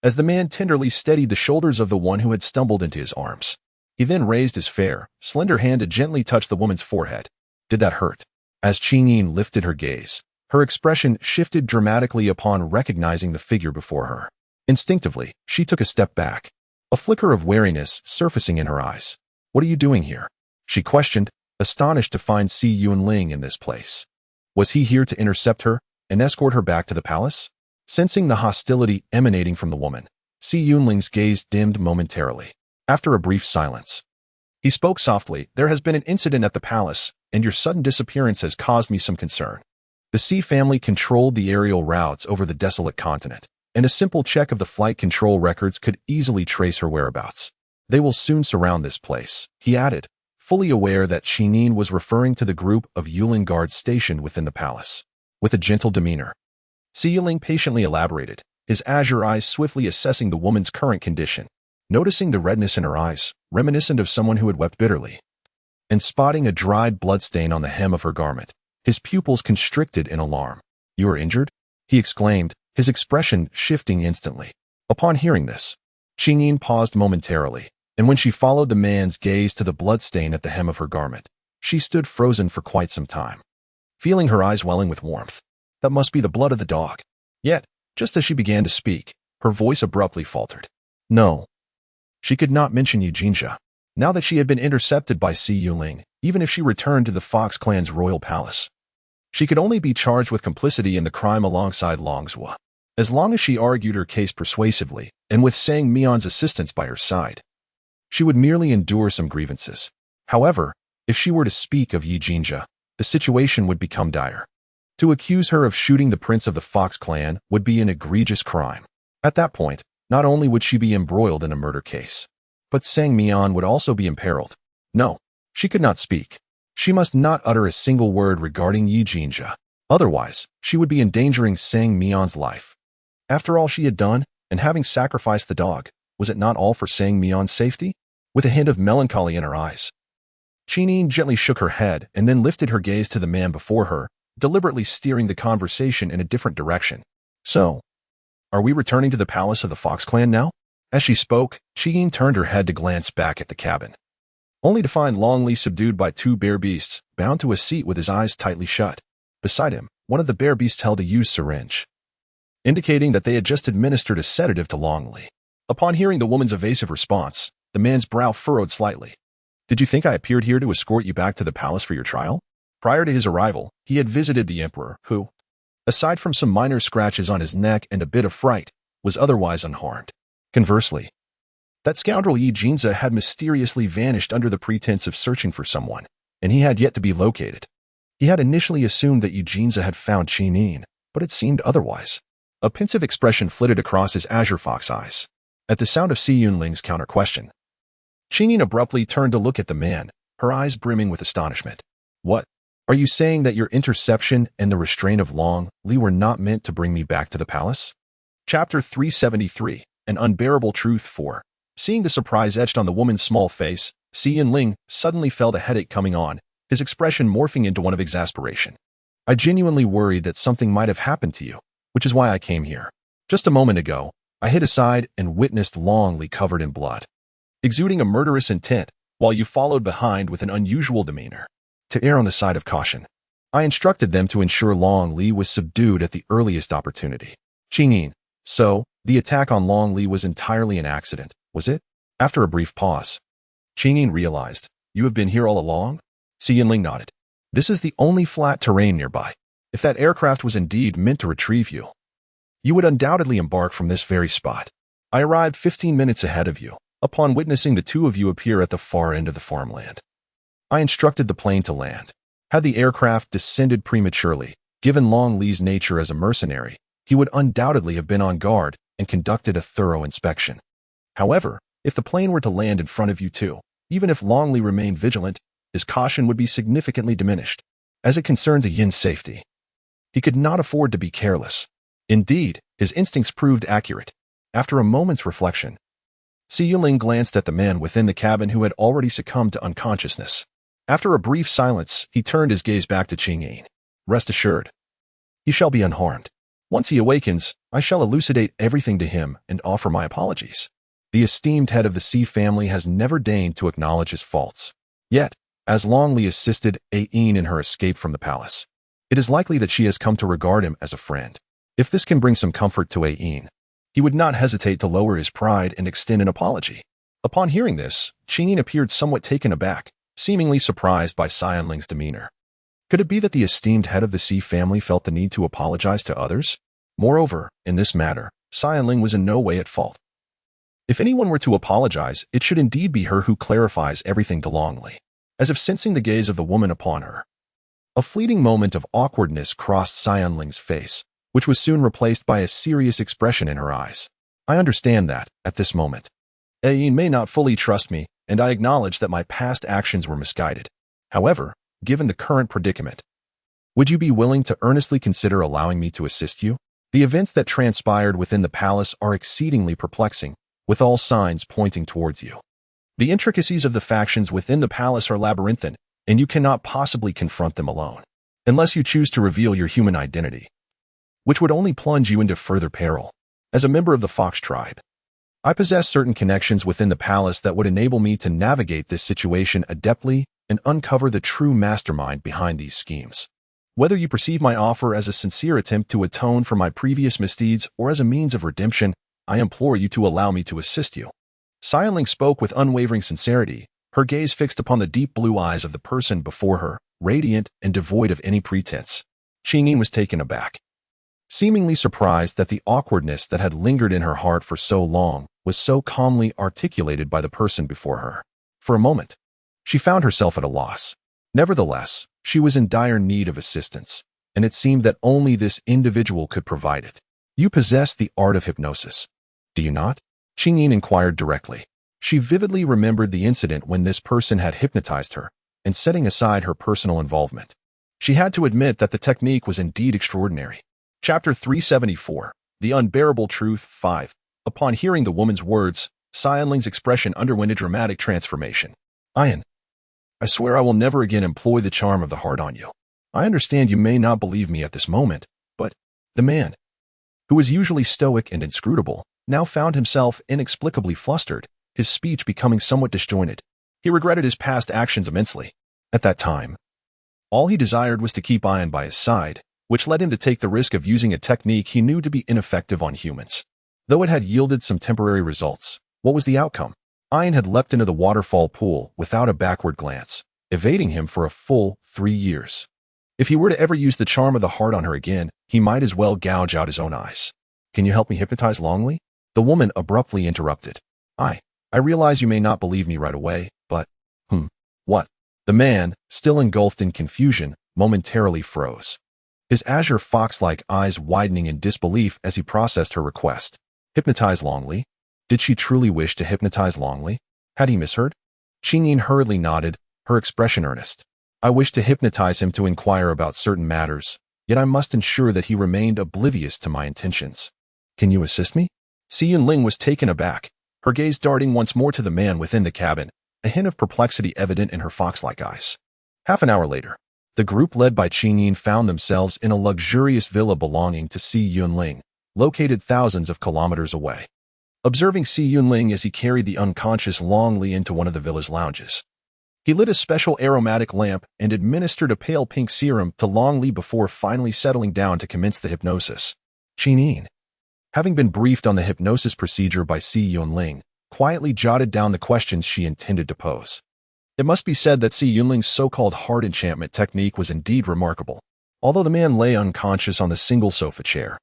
as the man tenderly steadied the shoulders of the one who had stumbled into his arms. He then raised his fair, slender hand to gently touch the woman's forehead. "Did that hurt?" As Qingyin lifted her gaze, her expression shifted dramatically upon recognizing the figure before her. Instinctively, she took a step back, a flicker of wariness surfacing in her eyes. "What are you doing here?" she questioned, astonished to find Si Yunling in this place. Was he here to intercept her and escort her back to the palace? Sensing the hostility emanating from the woman, Si Yunling's gaze dimmed momentarily. After a brief silence, he spoke softly. "There has been an incident at the palace, and your sudden disappearance has caused me some concern." The Si family controlled the aerial routes over the desolate continent, and a simple check of the flight control records could easily trace her whereabouts. "They will soon surround this place," he added, fully aware that Qinyin was referring to the group of Yulin guards stationed within the palace. With a gentle demeanor, Si Yulin patiently elaborated, his azure eyes swiftly assessing the woman's current condition, noticing the redness in her eyes, reminiscent of someone who had wept bitterly, and spotting a dried bloodstain on the hem of her garment. His pupils constricted in alarm. "You are injured?" he exclaimed, his expression shifting instantly. Upon hearing this, Qingyin paused momentarily, and when she followed the man's gaze to the bloodstain at the hem of her garment, she stood frozen for quite some time, feeling her eyes welling with warmth. That must be the blood of the dog. Yet, just as she began to speak, her voice abruptly faltered. No. She could not mention Yujinja. Now that she had been intercepted by Si Yuling, even if she returned to the Fox clan's royal palace, she could only be charged with complicity in the crime alongside Longzhua. As long as she argued her case persuasively, and with Sang Mion's assistance by her side, she would merely endure some grievances. However, if she were to speak of Yijinja, the situation would become dire. To accuse her of shooting the prince of the Fox clan would be an egregious crime. At that point, not only would she be embroiled in a murder case, but Sang Mion would also be imperiled. No, she could not speak. She must not utter a single word regarding Yijinja. Otherwise, she would be endangering Sang Mion's life. After all she had done, and having sacrificed the dog, was it not all for Sang Mion's safety? With a hint of melancholy in her eyes, Qinyin gently shook her head and then lifted her gaze to the man before her, deliberately steering the conversation in a different direction. "So, are we returning to the palace of the Fox clan now?" As she spoke, Qinyin turned her head to glance back at the cabin, only to find Longley subdued by two bear beasts, bound to a seat with his eyes tightly shut. Beside him, one of the bear beasts held a used syringe, indicating that they had just administered a sedative to Longley. Upon hearing the woman's evasive response, the man's brow furrowed slightly. "Did you think I appeared here to escort you back to the palace for your trial?" Prior to his arrival, he had visited the emperor, who, aside from some minor scratches on his neck and a bit of fright, was otherwise unharmed. Conversely, that scoundrel Yi Jinza had mysteriously vanished under the pretense of searching for someone, and he had yet to be located. He had initially assumed that Yi Jinza had found Qinyin, but it seemed otherwise. A pensive expression flitted across his azure fox eyes. At the sound of Si Yunling's counter-question, Qinyin abruptly turned to look at the man, her eyes brimming with astonishment. "What? Are you saying that your interception and the restraint of Long Li were not meant to bring me back to the palace?" Chapter 373, An Unbearable Truth 4. Seeing the surprise etched on the woman's small face, Si Yunling suddenly felt a headache coming on, his expression morphing into one of exasperation. "I genuinely worried that something might have happened to you, which is why I came here. Just a moment ago, I hid aside and witnessed Long Li covered in blood, exuding a murderous intent, while you followed behind with an unusual demeanor. To err on the side of caution, I instructed them to ensure Long Li was subdued at the earliest opportunity." Qinyin, so, the attack on Long Li was entirely an accident, was it? After a brief pause, Qinyin realized, "You have been here all along?" Si Yunling nodded. This is the only flat terrain nearby. If that aircraft was indeed meant to retrieve you, you would undoubtedly embark from this very spot. I arrived 15 minutes ahead of you, upon witnessing the two of you appear at the far end of the farmland. I instructed the plane to land. Had the aircraft descended prematurely, given Long Li's nature as a mercenary, he would undoubtedly have been on guard and conducted a thorough inspection. However, if the plane were to land in front of you too, even if Long Li remained vigilant, his caution would be significantly diminished. As it concerns a Yin's safety, he could not afford to be careless. Indeed, his instincts proved accurate. After a moment's reflection, Si Yunling glanced at the man within the cabin who had already succumbed to unconsciousness. After a brief silence, he turned his gaze back to Qing Yin. Rest assured, he shall be unharmed. Once he awakens, I shall elucidate everything to him and offer my apologies. The esteemed head of the Si family has never deigned to acknowledge his faults. Yet, as Long Li assisted Yin in her escape from the palace, it is likely that she has come to regard him as a friend. If this can bring some comfort to Yin, he would not hesitate to lower his pride and extend an apology. Upon hearing this, Qing Yin appeared somewhat taken aback, seemingly surprised by Si Yunling's demeanor. Could it be that the esteemed head of the Si family felt the need to apologize to others? Moreover, in this matter, Si Yunling was in no way at fault. If anyone were to apologize, it should indeed be her who clarifies everything to Long Li. As if sensing the gaze of the woman upon her, a fleeting moment of awkwardness crossed Si Yunling's face, which was soon replaced by a serious expression in her eyes. I understand that, at this moment, Yin may not fully trust me, and I acknowledge that my past actions were misguided. However, given the current predicament, would you be willing to earnestly consider allowing me to assist you? The events that transpired within the palace are exceedingly perplexing, with all signs pointing towards you. The intricacies of the factions within the palace are labyrinthine, and you cannot possibly confront them alone, unless you choose to reveal your human identity, which would only plunge you into further peril. As a member of the Fox tribe, I possess certain connections within the palace that would enable me to navigate this situation adeptly and uncover the true mastermind behind these schemes. Whether you perceive my offer as a sincere attempt to atone for my previous misdeeds or as a means of redemption, I implore you to allow me to assist you. Si Yunling spoke with unwavering sincerity, her gaze fixed upon the deep blue eyes of the person before her, radiant and devoid of any pretense. Qing Yin was taken aback, seemingly surprised that the awkwardness that had lingered in her heart for so long was so calmly articulated by the person before her. For a moment, she found herself at a loss. Nevertheless, she was in dire need of assistance, and it seemed that only this individual could provide it. You possess the art of hypnosis, do you not? Qing Yin inquired directly. She vividly remembered the incident when this person had hypnotized her, and setting aside her personal involvement, she had to admit that the technique was indeed extraordinary. Chapter 374, The Unbearable Truth 5. Upon hearing the woman's words, Si Yunling's expression underwent a dramatic transformation. I swear I will never again employ the charm of the heart on you. I understand you may not believe me at this moment, but the man, who was usually stoic and inscrutable, now found himself inexplicably flustered, his speech becoming somewhat disjointed. He regretted his past actions immensely. At that time, all he desired was to keep Ian by his side, which led him to take the risk of using a technique he knew to be ineffective on humans. Though it had yielded some temporary results, what was the outcome? Ian had leapt into the waterfall pool without a backward glance, evading him for a full 3 years. If he were to ever use the charm of the heart on her again, he might as well gouge out his own eyes. Can you help me hypnotize Long Li? The woman abruptly interrupted. I realize you may not believe me right away, but, what? The man, still engulfed in confusion, momentarily froze, his azure fox-like eyes widening in disbelief as he processed her request. Hypnotize Long Li? Did she truly wish to hypnotize Long Li? Had he misheard? Qing Yin hurriedly nodded, her expression earnest. I wish to hypnotize him to inquire about certain matters, yet I must ensure that he remained oblivious to my intentions. Can you assist me? Si Yunling was taken aback, her gaze darting once more to the man within the cabin, a hint of perplexity evident in her fox-like eyes. Half an hour later, the group led by Qing Yin found themselves in a luxurious villa belonging to Si Yunling, located thousands of kilometers away. Observing Si Yunling as he carried the unconscious Long Li into one of the villa's lounges, he lit a special aromatic lamp and administered a pale pink serum to Long Li before finally settling down to commence the hypnosis. Qing Yin, having been briefed on the hypnosis procedure by Si Yunling, quietly jotted down the questions she intended to pose. It must be said that Si Yunling's so-called heart enchantment technique was indeed remarkable. Although the man lay unconscious on the single sofa chair,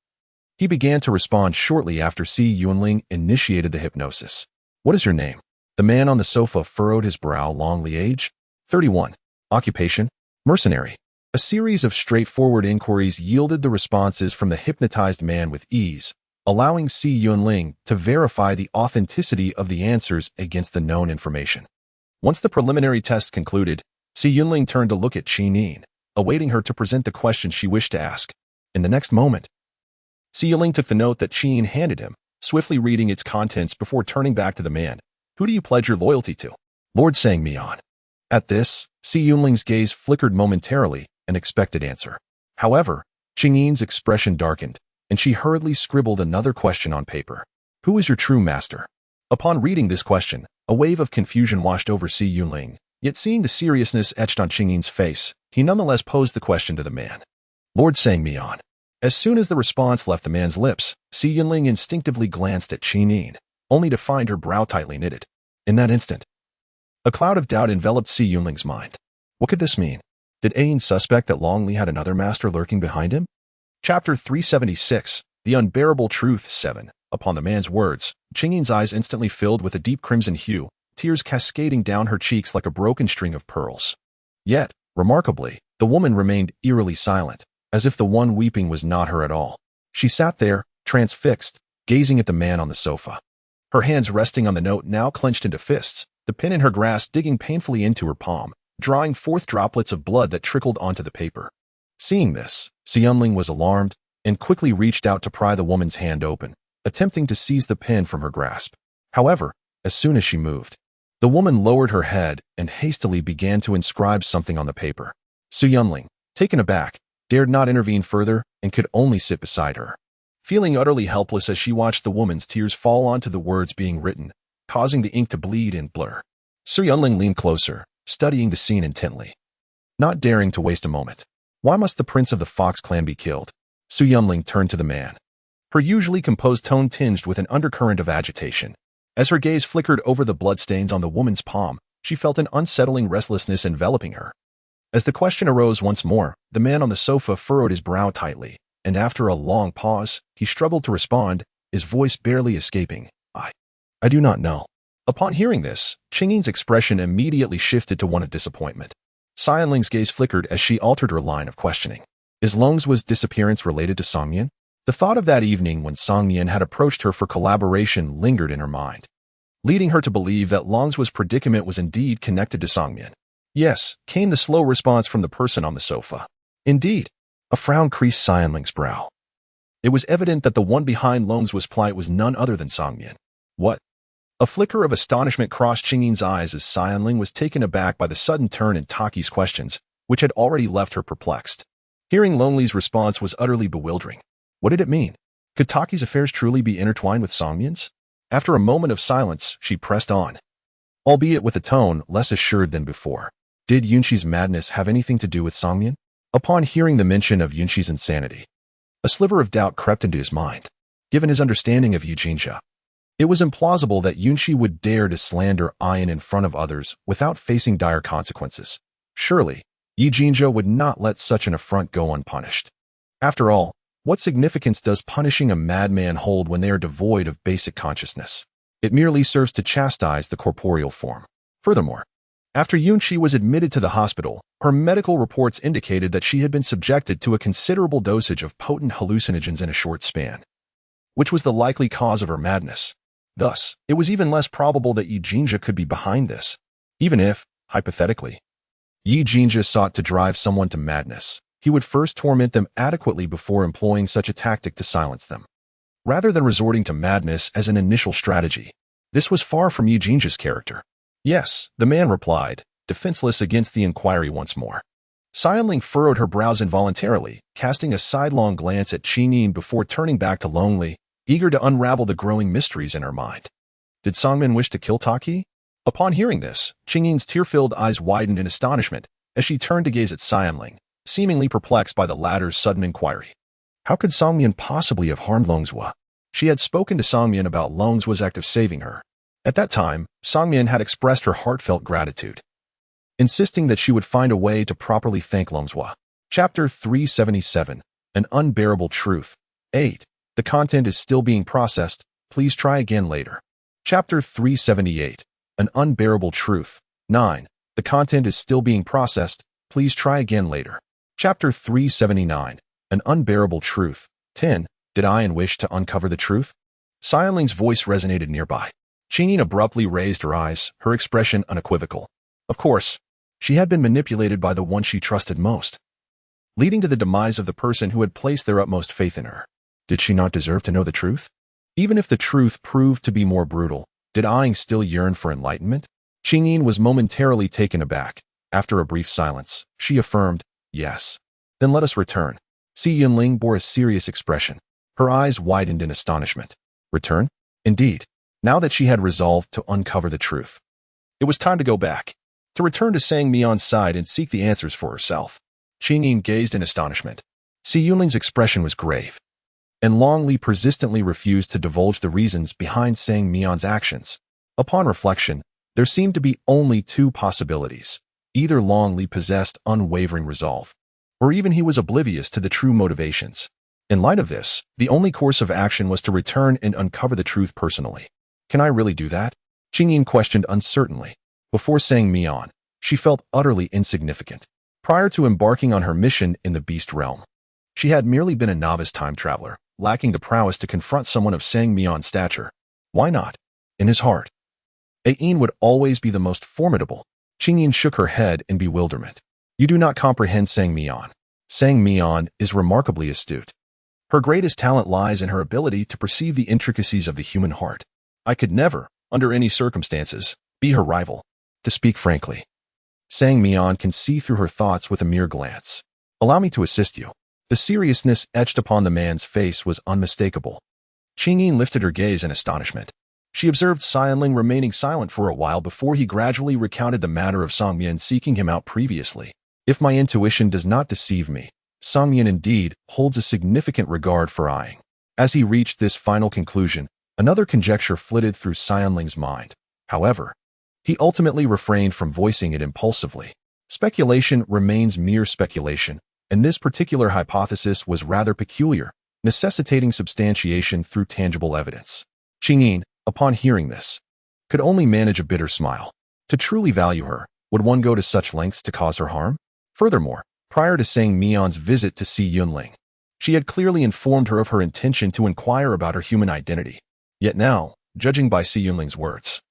he began to respond shortly after Si Yunling initiated the hypnosis. "What is your name?" The man on the sofa furrowed his brow. "Longly, age 31. Occupation? Mercenary." A series of straightforward inquiries yielded the responses from the hypnotized man with ease, allowing Si Yunling to verify the authenticity of the answers against the known information. Once the preliminary test concluded, Si Yunling turned to look at Qin, awaiting her to present the question she wished to ask. In the next moment, Si Yunling took the note that Qin handed him, swiftly reading its contents before turning back to the man. "Who do you pledge your loyalty to?" "Lord Sangmian." At this, Si Yunling's gaze flickered momentarily, an expected answer. However, Qin's expression darkened, and she hurriedly scribbled another question on paper. "Who is your true master?" Upon reading this question, a wave of confusion washed over Si Yunling, yet seeing the seriousness etched on Qin's face, he nonetheless posed the question to the man. "Lord Sangmian." As soon as the response left the man's lips, Si Yunling instinctively glanced at Qin, only to find her brow tightly knitted. In that instant, a cloud of doubt enveloped Si Yunling's mind. What could this mean? Did Ain suspect that Long Li had another master lurking behind him? Chapter 376, The Unbearable Truth 7. Upon the man's words, Qin's eyes instantly filled with a deep crimson hue, tears cascading down her cheeks like a broken string of pearls. Yet, remarkably, the woman remained eerily silent, as if the one weeping was not her at all. She sat there, transfixed, gazing at the man on the sofa. Her hands resting on the note now clenched into fists, the pin in her grasp digging painfully into her palm, drawing forth droplets of blood that trickled onto the paper. Seeing this, Si Yunling was alarmed, and quickly reached out to pry the woman's hand open, attempting to seize the pin from her grasp. However, as soon as she moved, the woman lowered her head and hastily began to inscribe something on the paper. Si Yunling, taken aback, dared not intervene further and could only sit beside her, feeling utterly helpless as she watched the woman's tears fall onto the words being written, causing the ink to bleed and blur. Si Yunling leaned closer, studying the scene intently, not daring to waste a moment. Why must the prince of the Fox clan be killed? Si Yunling turned to the man, her usually composed tone tinged with an undercurrent of agitation. As her gaze flickered over the bloodstains on the woman's palm, she felt an unsettling restlessness enveloping her. As the question arose once more, the man on the sofa furrowed his brow tightly, and after a long pause, he struggled to respond, his voice barely escaping. I do not know." Upon hearing this, Qin's expression immediately shifted to one of disappointment. Si Yunling's gaze flickered as she altered her line of questioning. Is Long's disappearance related to Songmian? The thought of that evening when Songmian had approached her for collaboration lingered in her mind, leading her to believe that Long's predicament was indeed connected to Songmian. "Yes," came the slow response from the person on the sofa. "Indeed." A frown creased Si Yunling's brow. It was evident that the one behind Long's plight was none other than Songmian. "What?" A flicker of astonishment crossed Qin's eyes as Si Yunling was taken aback by the sudden turn in Taki's questions, which had already left her perplexed. Hearing Longli's response was utterly bewildering. What did it mean? Could Taki's affairs truly be intertwined with Songmian's? After a moment of silence, she pressed on, albeit with a tone less assured than before. Did Yunqi's madness have anything to do with Songmian? Upon hearing the mention of Yunqi's insanity, a sliver of doubt crept into his mind. Given his understanding of Yu Jinjia, it was implausible that Yunqi would dare to slander Ayan in front of others without facing dire consequences. Surely, Yu Jinjia would not let such an affront go unpunished. After all, what significance does punishing a madman hold when they are devoid of basic consciousness? It merely serves to chastise the corporeal form. Furthermore, after Yunqi was admitted to the hospital, her medical reports indicated that she had been subjected to a considerable dosage of potent hallucinogens in a short span, which was the likely cause of her madness. Thus, it was even less probable that Yi Jinjia could be behind this. Even if, hypothetically, Yi Jinjia sought to drive someone to madness, he would first torment them adequately before employing such a tactic to silence them, rather than resorting to madness as an initial strategy. This was far from Yi Jinjia's character. "Yes," the man replied, defenseless against the inquiry once more. Si Yunling furrowed her brows involuntarily, casting a sidelong glance at Qin before turning back to Lonely, eager to unravel the growing mysteries in her mind. Did Songmian wish to kill Taki? Upon hearing this, Qin's tear-filled eyes widened in astonishment as she turned to gaze at Si Yunling, seemingly perplexed by the latter's sudden inquiry. How could Songmian possibly have harmed Longzhua? She had spoken to Songmian about Longzhua's act of saving her. At that time, Songmian had expressed her heartfelt gratitude. insisting that she would find a way to properly thank Lomzwa. Chapter 377. An Unbearable Truth. 8. The content is still being processed. Please try again later. Chapter 378. An Unbearable Truth. 9. The content is still being processed. Please try again later. Chapter 379. An Unbearable Truth. 10. Did I wish to uncover the truth? Xianling's voice resonated nearby. Qingyin abruptly raised her eyes, her expression unequivocal. Of course, she had been manipulated by the one she trusted most, leading to the demise of the person who had placed their utmost faith in her. Did she not deserve to know the truth? Even if the truth proved to be more brutal, did Aang still yearn for enlightenment? Qingyin was momentarily taken aback. After a brief silence, she affirmed, yes. Then let us return. Si Yunling bore a serious expression. Her eyes widened in astonishment. Return? Indeed. Now that she had resolved to uncover the truth, it was time to go back, to return to Sang Mian's side and seek the answers for herself. Qingyin gazed in astonishment. Si Yunling's expression was grave, and Long Li persistently refused to divulge the reasons behind Sang Mian's actions. Upon reflection, there seemed to be only two possibilities. Either Long Li possessed unwavering resolve, or even he was oblivious to the true motivations. In light of this, the only course of action was to return and uncover the truth personally. Can I really do that? Qingyin questioned uncertainly. Before Sang Mian, she felt utterly insignificant. Prior to embarking on her mission in the beast realm, she had merely been a novice time traveler, lacking the prowess to confront someone of Sang Mian's stature. Why not? In his heart, Ain would always be the most formidable. Qingyin shook her head in bewilderment. You do not comprehend Sang Mian. Sang Mian is remarkably astute. Her greatest talent lies in her ability to perceive the intricacies of the human heart. I could never, under any circumstances, be her rival. To speak frankly, Sang Mian can see through her thoughts with a mere glance. Allow me to assist you. The seriousness etched upon the man's face was unmistakable. Qingyin lifted her gaze in astonishment. She observed Xianling remaining silent for a while before he gradually recounted the matter of Songmian seeking him out previously. If my intuition does not deceive me, Songmian indeed holds a significant regard for Aang. As he reached this final conclusion, another conjecture flitted through Xianling's mind. However, he ultimately refrained from voicing it impulsively. Speculation remains mere speculation, and this particular hypothesis was rather peculiar, necessitating substantiation through tangible evidence. Qingyin, upon hearing this, could only manage a bitter smile. To truly value her, would one go to such lengths to cause her harm? Furthermore, prior to Sang Mian's visit to Si Yunling, she had clearly informed her of her intention to inquire about her human identity. Yet now, judging by Si Yunling's words,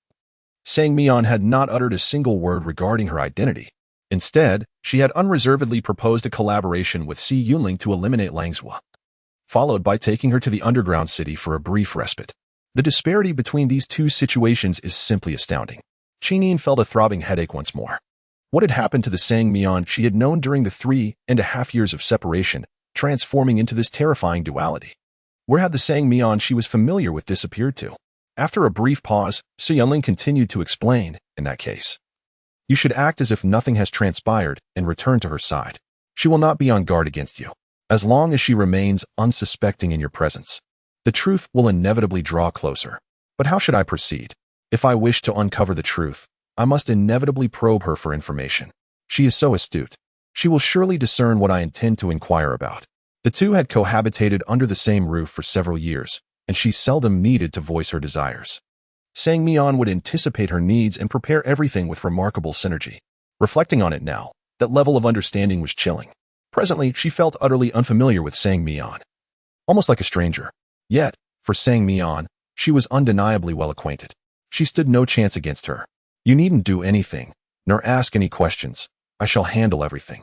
Sang Mian had not uttered a single word regarding her identity. Instead, she had unreservedly proposed a collaboration with Si Yunling to eliminate Langzhou, followed by taking her to the underground city for a brief respite. The disparity between these two situations is simply astounding. Qingyin felt a throbbing headache once more. What had happened to the Sang Mian she had known during the 3.5 years of separation, transforming into this terrifying duality? Where had the Sang Mian she was familiar with disappeared to? After a brief pause, Su Yunling continued to explain, in that case, you should act as if nothing has transpired and return to her side. She will not be on guard against you. As long as she remains unsuspecting in your presence, the truth will inevitably draw closer. But how should I proceed? If I wish to uncover the truth, I must inevitably probe her for information. She is so astute. She will surely discern what I intend to inquire about. The two had cohabitated under the same roof for several years, and she seldom needed to voice her desires. Sang Mian would anticipate her needs and prepare everything with remarkable synergy. Reflecting on it now, that level of understanding was chilling. Presently, she felt utterly unfamiliar with Sang Mian, almost like a stranger. Yet, for Sang Mian, she was undeniably well acquainted. She stood no chance against her. You needn't do anything, nor ask any questions. I shall handle everything.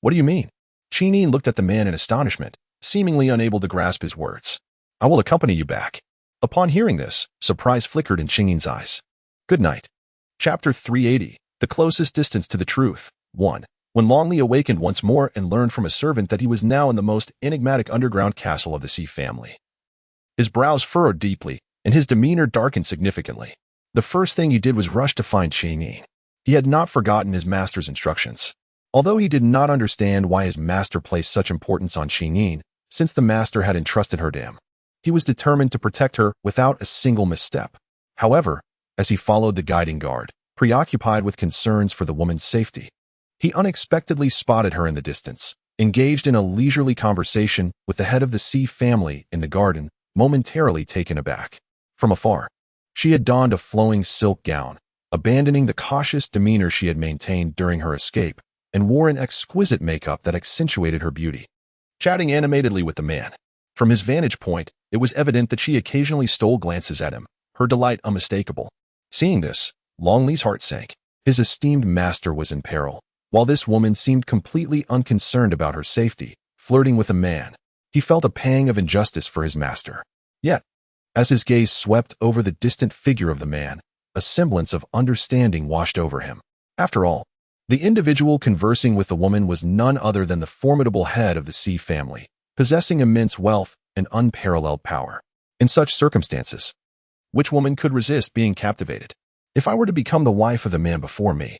What do you mean? Qingyin looked at the man in astonishment, seemingly unable to grasp his words. I will accompany you back. Upon hearing this, surprise flickered in Qingyin's eyes. Good night. Chapter 380. The Closest Distance to the Truth. 1. When Long Li awakened once more and learned from a servant that he was now in the most enigmatic underground castle of the Xi family, his brows furrowed deeply, and his demeanor darkened significantly. The first thing he did was rush to find Qingyin. He had not forgotten his master's instructions. Although he did not understand why his master placed such importance on Qingyin, since the master had entrusted her to him, he was determined to protect her without a single misstep. However, as he followed the guiding guard, preoccupied with concerns for the woman's safety. He unexpectedly spotted her in the distance, engaged in a leisurely conversation with the head of the C family in the garden, momentarily taken aback. From afar, she had donned a flowing silk gown, abandoning the cautious demeanor she had maintained during her escape, and wore an exquisite makeup that accentuated her beauty. Chatting animatedly with the man. From his vantage point, it was evident that she occasionally stole glances at him, her delight unmistakable. Seeing this, Longley's heart sank. His esteemed master was in peril, while this woman seemed completely unconcerned about her safety, flirting with a man. He felt a pang of injustice for his master. Yet, as his gaze swept over the distant figure of the man, a semblance of understanding washed over him. After all, the individual conversing with the woman was none other than the formidable head of the C family, possessing immense wealth and unparalleled power. In such circumstances, which woman could resist being captivated? If I were to become the wife of the man before me,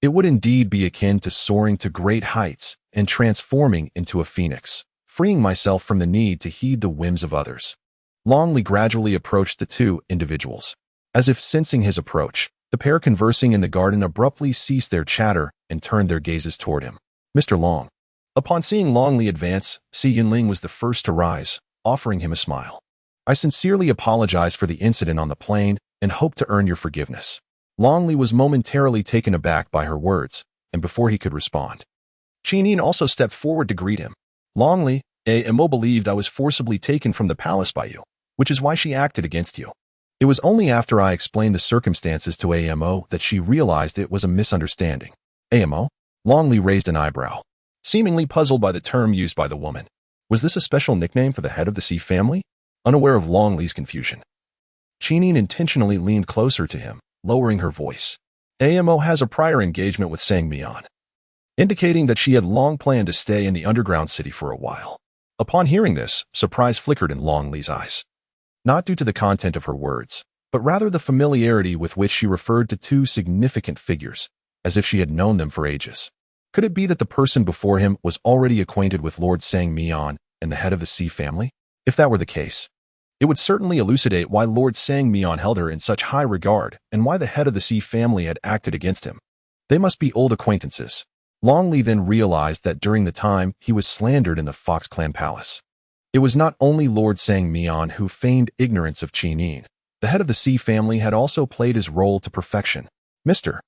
it would indeed be akin to soaring to great heights and transforming into a phoenix, freeing myself from the need to heed the whims of others. Longley gradually approached the two individuals. As if sensing his approach, the pair conversing in the garden abruptly ceased their chatter and turned their gazes toward him. Mr. Long. Upon seeing Longley advance, Si Yunling was the first to rise, offering him a smile. I sincerely apologize for the incident on the plane and hope to earn your forgiveness. Longley was momentarily taken aback by her words, and before he could respond, Qingyin also stepped forward to greet him. Longley, AMO believed I was forcibly taken from the palace by you, which is why she acted against you. It was only after I explained the circumstances to AMO that she realized it was a misunderstanding. AMO? Longley raised an eyebrow, seemingly puzzled by the term used by the woman. Was this a special nickname for the head of the C family? Unaware of Longley's confusion, Qingyin intentionally leaned closer to him, lowering her voice. AMO has a prior engagement with Sang Mian, indicating that she had long planned to stay in the underground city for a while. Upon hearing this, surprise flickered in Longley's eyes. Not due to the content of her words, but rather the familiarity with which she referred to two significant figures, as if she had known them for ages. Could it be that the person before him was already acquainted with Lord Sang Mian and the head of the C family? If that were the case, it would certainly elucidate why Lord Sang Mian held her in such high regard and why the head of the C family had acted against him. They must be old acquaintances. Longley then realized that during the time he was slandered in the Fox Clan Palace, it was not only Lord Sang Mian who feigned ignorance of Qingyin. The head of the C family had also played his role to perfection. Mr.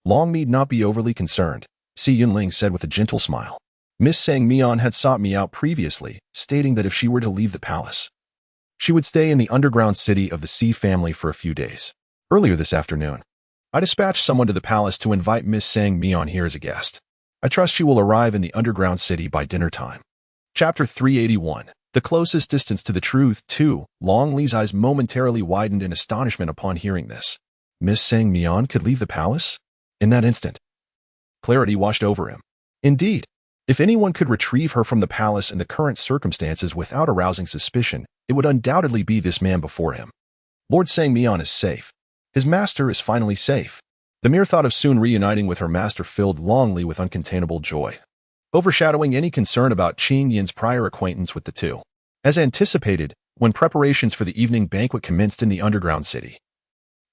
Long need not be overly concerned, Si Yunling said with a gentle smile. Miss Sang Mian had sought me out previously, stating that if she were to leave the palace, she would stay in the underground city of the C family for a few days. Earlier this afternoon, I dispatched someone to the palace to invite Miss Sang Mian here as a guest. I trust she will arrive in the underground city by dinner time. Chapter 381. The closest distance to the truth, too. Longley's eyes momentarily widened in astonishment upon hearing this. Miss Sang Mian could leave the palace? In that instant, clarity washed over him. Indeed, if anyone could retrieve her from the palace in the current circumstances without arousing suspicion, it would undoubtedly be this man before him. Lord Sang Mian is safe. His master is finally safe. The mere thought of soon reuniting with her master filled Longley with uncontainable joy, overshadowing any concern about Qingyin's prior acquaintance with the two. As anticipated, when preparations for the evening banquet commenced in the underground city,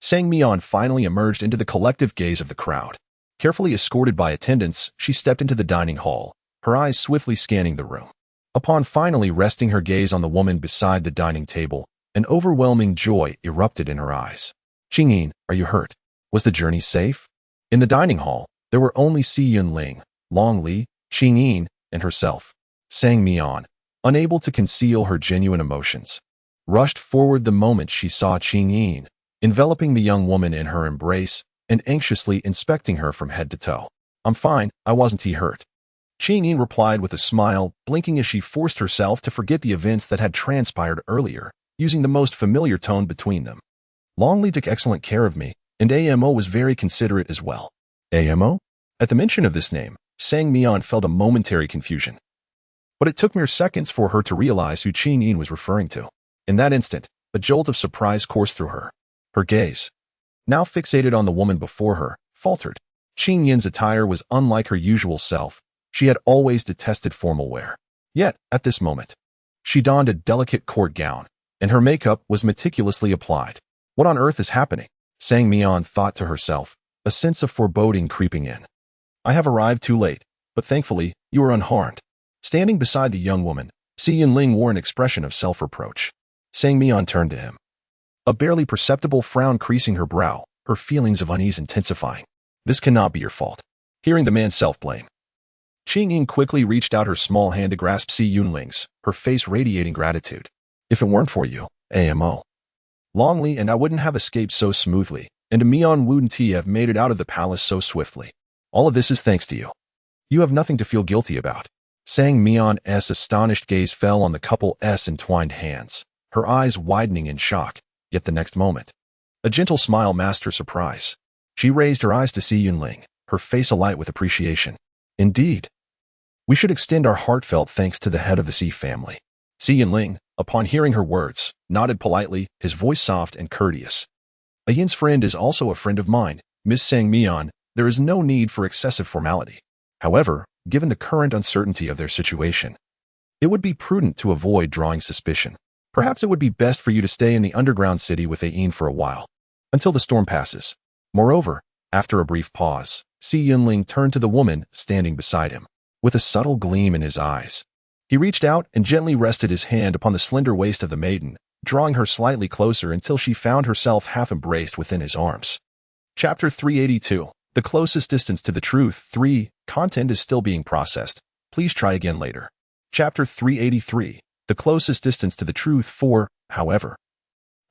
Sang Mian finally emerged into the collective gaze of the crowd. Carefully escorted by attendants, she stepped into the dining hall, her eyes swiftly scanning the room. Upon finally resting her gaze on the woman beside the dining table, an overwhelming joy erupted in her eyes. Qingyin, are you hurt? Was the journey safe? In the dining hall, there were only Si Yunling, Longley, Qingyin, and herself. Sang Mian, unable to conceal her genuine emotions, rushed forward the moment she saw Qingyin, enveloping the young woman in her embrace and anxiously inspecting her from head to toe. I'm fine, I wasn't hurt. Qingyin replied with a smile, blinking as she forced herself to forget the events that had transpired earlier, using the most familiar tone between them. Longley took excellent care of me, and AMO was very considerate as well. AMO? At the mention of this name, Sang Mian felt a momentary confusion. But it took mere seconds for her to realize who Qingyin was referring to. In that instant, a jolt of surprise coursed through her. Her gaze, now fixated on the woman before her, faltered. Qingyin's attire was unlike her usual self. She had always detested formal wear. Yet, at this moment, she donned a delicate court gown, and her makeup was meticulously applied. What on earth is happening? Sang Mian thought to herself, a sense of foreboding creeping in. I have arrived too late, but thankfully, you are unharmed. Standing beside the young woman, Si Yunling wore an expression of self-reproach. Sang Mian turned to him. A barely perceptible frown creasing her brow, her feelings of unease intensifying. This cannot be your fault. Hearing the man's self-blame, Qing Ying quickly reached out her small hand to grasp Si Yunling's, her face radiating gratitude. If it weren't for you, AMO. Longli and I wouldn't have escaped so smoothly, and Mian wouldn't have made it out of the palace so swiftly. All of this is thanks to you. You have nothing to feel guilty about. Sang Mian's astonished gaze fell on the couple's entwined hands, her eyes widening in shock, yet the next moment, a gentle smile masked her surprise. She raised her eyes to Si Yunling, her face alight with appreciation. Indeed. We should extend our heartfelt thanks to the head of the Si family. Si Yunling, upon hearing her words, nodded politely, his voice soft and courteous. A Yin's friend is also a friend of mine, Miss Sang Mian. There is no need for excessive formality. However, given the current uncertainty of their situation, it would be prudent to avoid drawing suspicion. Perhaps it would be best for you to stay in the underground city with Yin for a while, until the storm passes. Moreover, after a brief pause, Si Yunling turned to the woman standing beside him. With a subtle gleam in his eyes, he reached out and gently rested his hand upon the slender waist of the maiden, drawing her slightly closer until she found herself half embraced within his arms. Chapter 382. The closest distance to the truth. 3. Content is still being processed. Please try again later. Chapter 383. The closest distance to the truth. 4. However,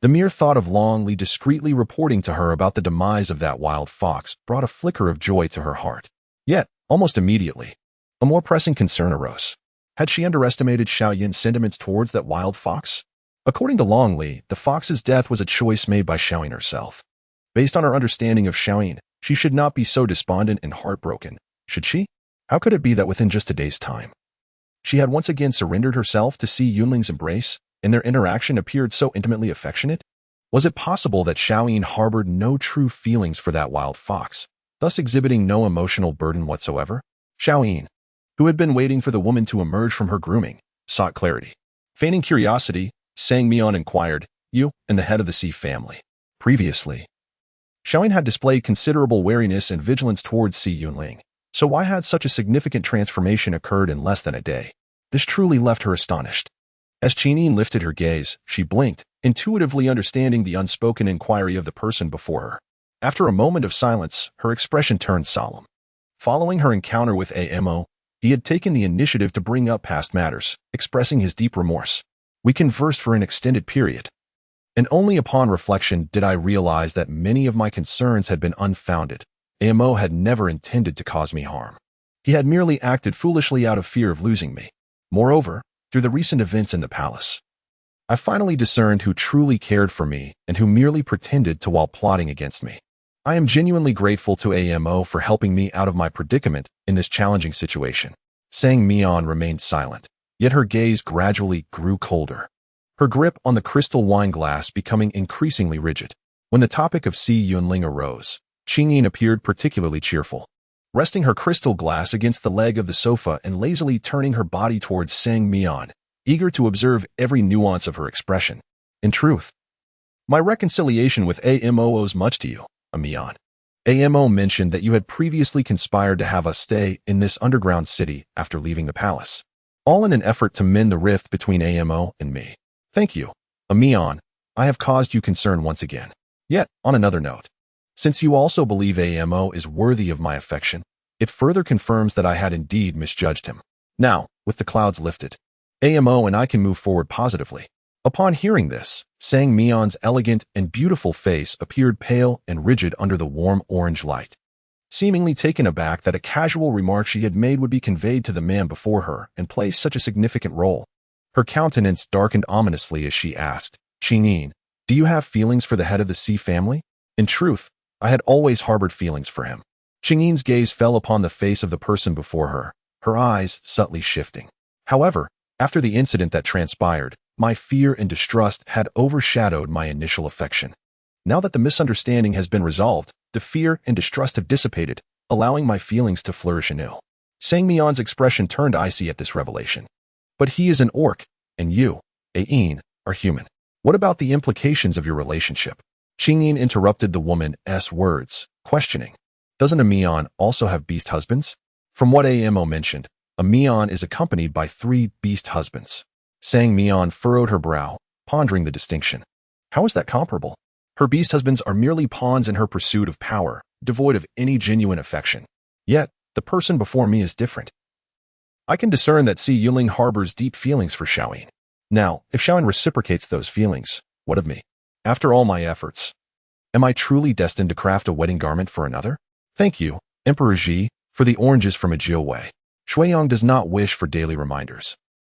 the mere thought of Longli discreetly reporting to her about the demise of that wild fox brought a flicker of joy to her heart. Yet, almost immediately, a more pressing concern arose. Had she underestimated Xiao Yin's sentiments towards that wild fox? According to Longli, the fox's death was a choice made by Xiao Yin herself. Based on her understanding of Xiao Yin, she should not be so despondent and heartbroken, should she? How could it be that within just a day's time, she had once again surrendered herself to Si Yunling's embrace, and their interaction appeared so intimately affectionate? Was it possible that Xiao Yin harbored no true feelings for that wild fox, thus exhibiting no emotional burden whatsoever? Xiao Yin, who had been waiting for the woman to emerge from her grooming, sought clarity. Feigning curiosity, Sang Mian inquired, "You and the head of the Si family." Previously, Xiao Yin had displayed considerable wariness and vigilance towards Si Yunling, so why had such a significant transformation occurred in less than a day? This truly left her astonished. As Qin Yin lifted her gaze, she blinked, intuitively understanding the unspoken inquiry of the person before her. After a moment of silence, her expression turned solemn. Following her encounter with AMO, he had taken the initiative to bring up past matters, expressing his deep remorse. We conversed for an extended period, and only upon reflection did I realize that many of my concerns had been unfounded. AMO had never intended to cause me harm. He had merely acted foolishly out of fear of losing me. Moreover, through the recent events in the palace, I finally discerned who truly cared for me and who merely pretended to while plotting against me. I am genuinely grateful to AMO for helping me out of my predicament in this challenging situation. Sang Mian remained silent, yet her gaze gradually grew colder, her grip on the crystal wine glass becoming increasingly rigid. When the topic of Si Yunling arose, Qing Yin appeared particularly cheerful, resting her crystal glass against the leg of the sofa and lazily turning her body towards Sang Mian, eager to observe every nuance of her expression. In truth, my reconciliation with AMO owes much to you, Mian. AMO mentioned that you had previously conspired to have us stay in this underground city after leaving the palace, all in an effort to mend the rift between AMO and me. Thank you, Mian. I have caused you concern once again. Yet, on another note, since you also believe AMO is worthy of my affection, it further confirms that I had indeed misjudged him. Now, with the clouds lifted, AMO and I can move forward positively. Upon hearing this, Sang Mian's elegant and beautiful face appeared pale and rigid under the warm orange light, seemingly taken aback that a casual remark she had made would be conveyed to the man before her and play such a significant role. Her countenance darkened ominously as she asked, "Qin Yin, do you have feelings for the head of the Si family?" In truth, I had always harbored feelings for him. Qin Yin's gaze fell upon the face of the person before her, her eyes subtly shifting. However, after the incident that transpired, my fear and distrust had overshadowed my initial affection. Now that the misunderstanding has been resolved, the fear and distrust have dissipated, allowing my feelings to flourish anew. Sang Mian's expression turned icy at this revelation. But he is an orc, and you, Yin, are human. What about the implications of your relationship? Qing Yin interrupted the woman's words, questioning. Doesn't a Mion also have beast husbands? From what Amo mentioned, a Mion is accompanied by 3 beast husbands. Sang Mion furrowed her brow, pondering the distinction. How is that comparable? Her beast husbands are merely pawns in her pursuit of power, devoid of any genuine affection. Yet, the person before me is different. I can discern that Si Yunling harbors deep feelings for Xiaoyin. Now, if Xiaoyin reciprocates those feelings, what of me? After all my efforts, am I truly destined to craft a wedding garment for another? Thank you, Emperor Ji, for the oranges from Ajil Wei. Shuiyong does not wish for daily reminders.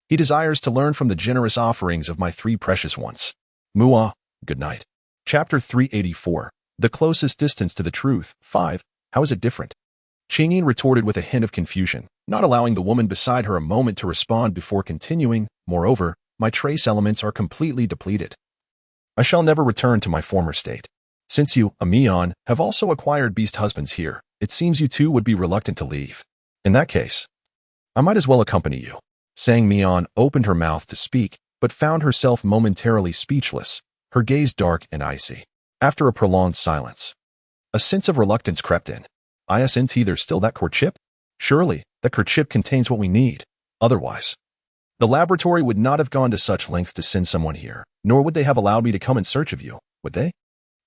He desires to learn from the generous offerings of my 3 precious ones. Mua, good night. Chapter 384. The closest distance to the truth. 5. How is it different? Qingyin retorted with a hint of confusion, not allowing the woman beside her a moment to respond before continuing. Moreover, my trace elements are completely depleted. I shall never return to my former state. Since you, Mion, have also acquired beast husbands here, it seems you too would be reluctant to leave. In that case, I might as well accompany you. Sang Mion opened her mouth to speak, but found herself momentarily speechless, her gaze dark and icy. After a prolonged silence, a sense of reluctance crept in. Isn't there's still that courtship? Surely, that courtship contains what we need. Otherwise, the laboratory would not have gone to such lengths to send someone here, nor would they have allowed me to come in search of you, would they?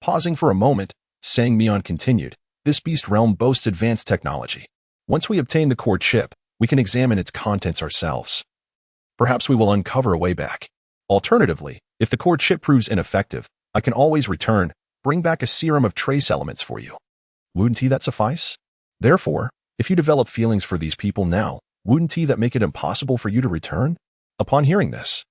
Pausing for a moment, Sang Mion continued, this beast realm boasts advanced technology. Once we obtain the courtship, we can examine its contents ourselves. Perhaps we will uncover a way back. Alternatively, if the courtship proves ineffective, I can always return, bring back a serum of trace elements for you. Wouldn't that suffice? Therefore, if you develop feelings for these people now, wouldn't that make it impossible for you to return? Upon hearing this,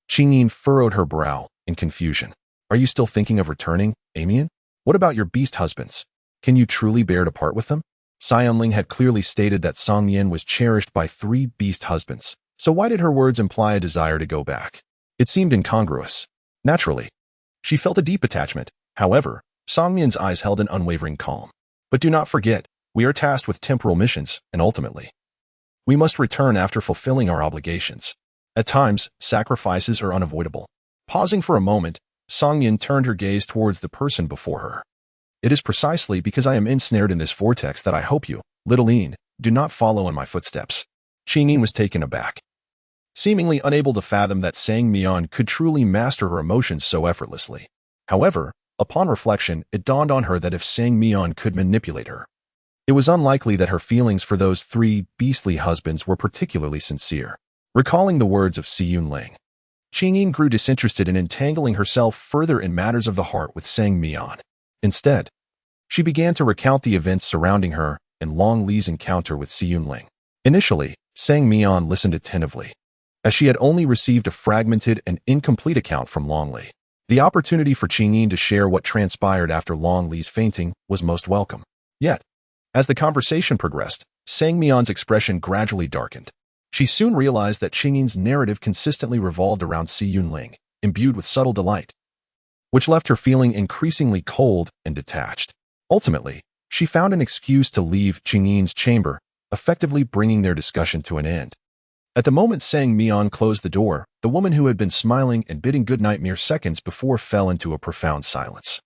Qingyin furrowed her brow in confusion. Are you still thinking of returning, Amian? What about your beast husbands? Can you truly bear to part with them? Xianling had clearly stated that Song Yin was cherished by 3 beast husbands, so why did her words imply a desire to go back? It seemed incongruous. Naturally, she felt a deep attachment. However, Song Yin's eyes held an unwavering calm. But do not forget, we are tasked with temporal missions, and ultimately, we must return after fulfilling our obligations. At times, sacrifices are unavoidable. Pausing for a moment, Song Yin turned her gaze towards the person before her. It is precisely because I am ensnared in this vortex that I hope you, little Yin, do not follow in my footsteps. Qingyin was taken aback, seemingly unable to fathom that Sang Mion could truly master her emotions so effortlessly. However, upon reflection, it dawned on her that if Sang Mion could manipulate her, it was unlikely that her feelings for those 3 beastly husbands were particularly sincere. Recalling the words of Si Yunling, Qingyin grew disinterested in entangling herself further in matters of the heart with Sang Mion. Instead, she began to recount the events surrounding her and Long Li's encounter with Si Yunling. Initially, Sang Mion listened attentively, as she had only received a fragmented and incomplete account from Long Li. The opportunity for Qingyin to share what transpired after Long Li's fainting was most welcome. Yet, as the conversation progressed, Sang Mion's expression gradually darkened. She soon realized that Qingyin's narrative consistently revolved around Si Yunling, imbued with subtle delight, which left her feeling increasingly cold and detached. Ultimately, she found an excuse to leave Qingyin's chamber, effectively bringing their discussion to an end. At the moment Sang Mion closed the door, the woman who had been smiling and bidding goodnight mere seconds before fell into a profound silence,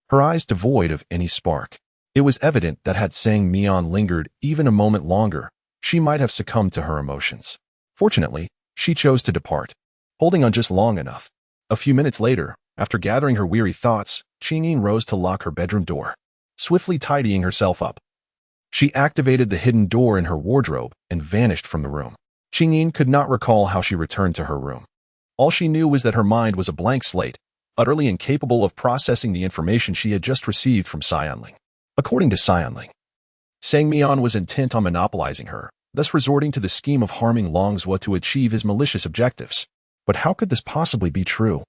her eyes devoid of any spark. It was evident that had Sang Mion lingered even a moment longer, she might have succumbed to her emotions. Fortunately, she chose to depart, holding on just long enough. A few minutes later, after gathering her weary thoughts, Qingyin rose to lock her bedroom door, swiftly tidying herself up. She activated the hidden door in her wardrobe and vanished from the room. Qingyin could not recall how she returned to her room. All she knew was that her mind was a blank slate, utterly incapable of processing the information she had just received from Xianling. According to Xianling, Sang Mion was intent on monopolizing her, thus resorting to the scheme of harming Longzhou to achieve his malicious objectives. But how could this possibly be true?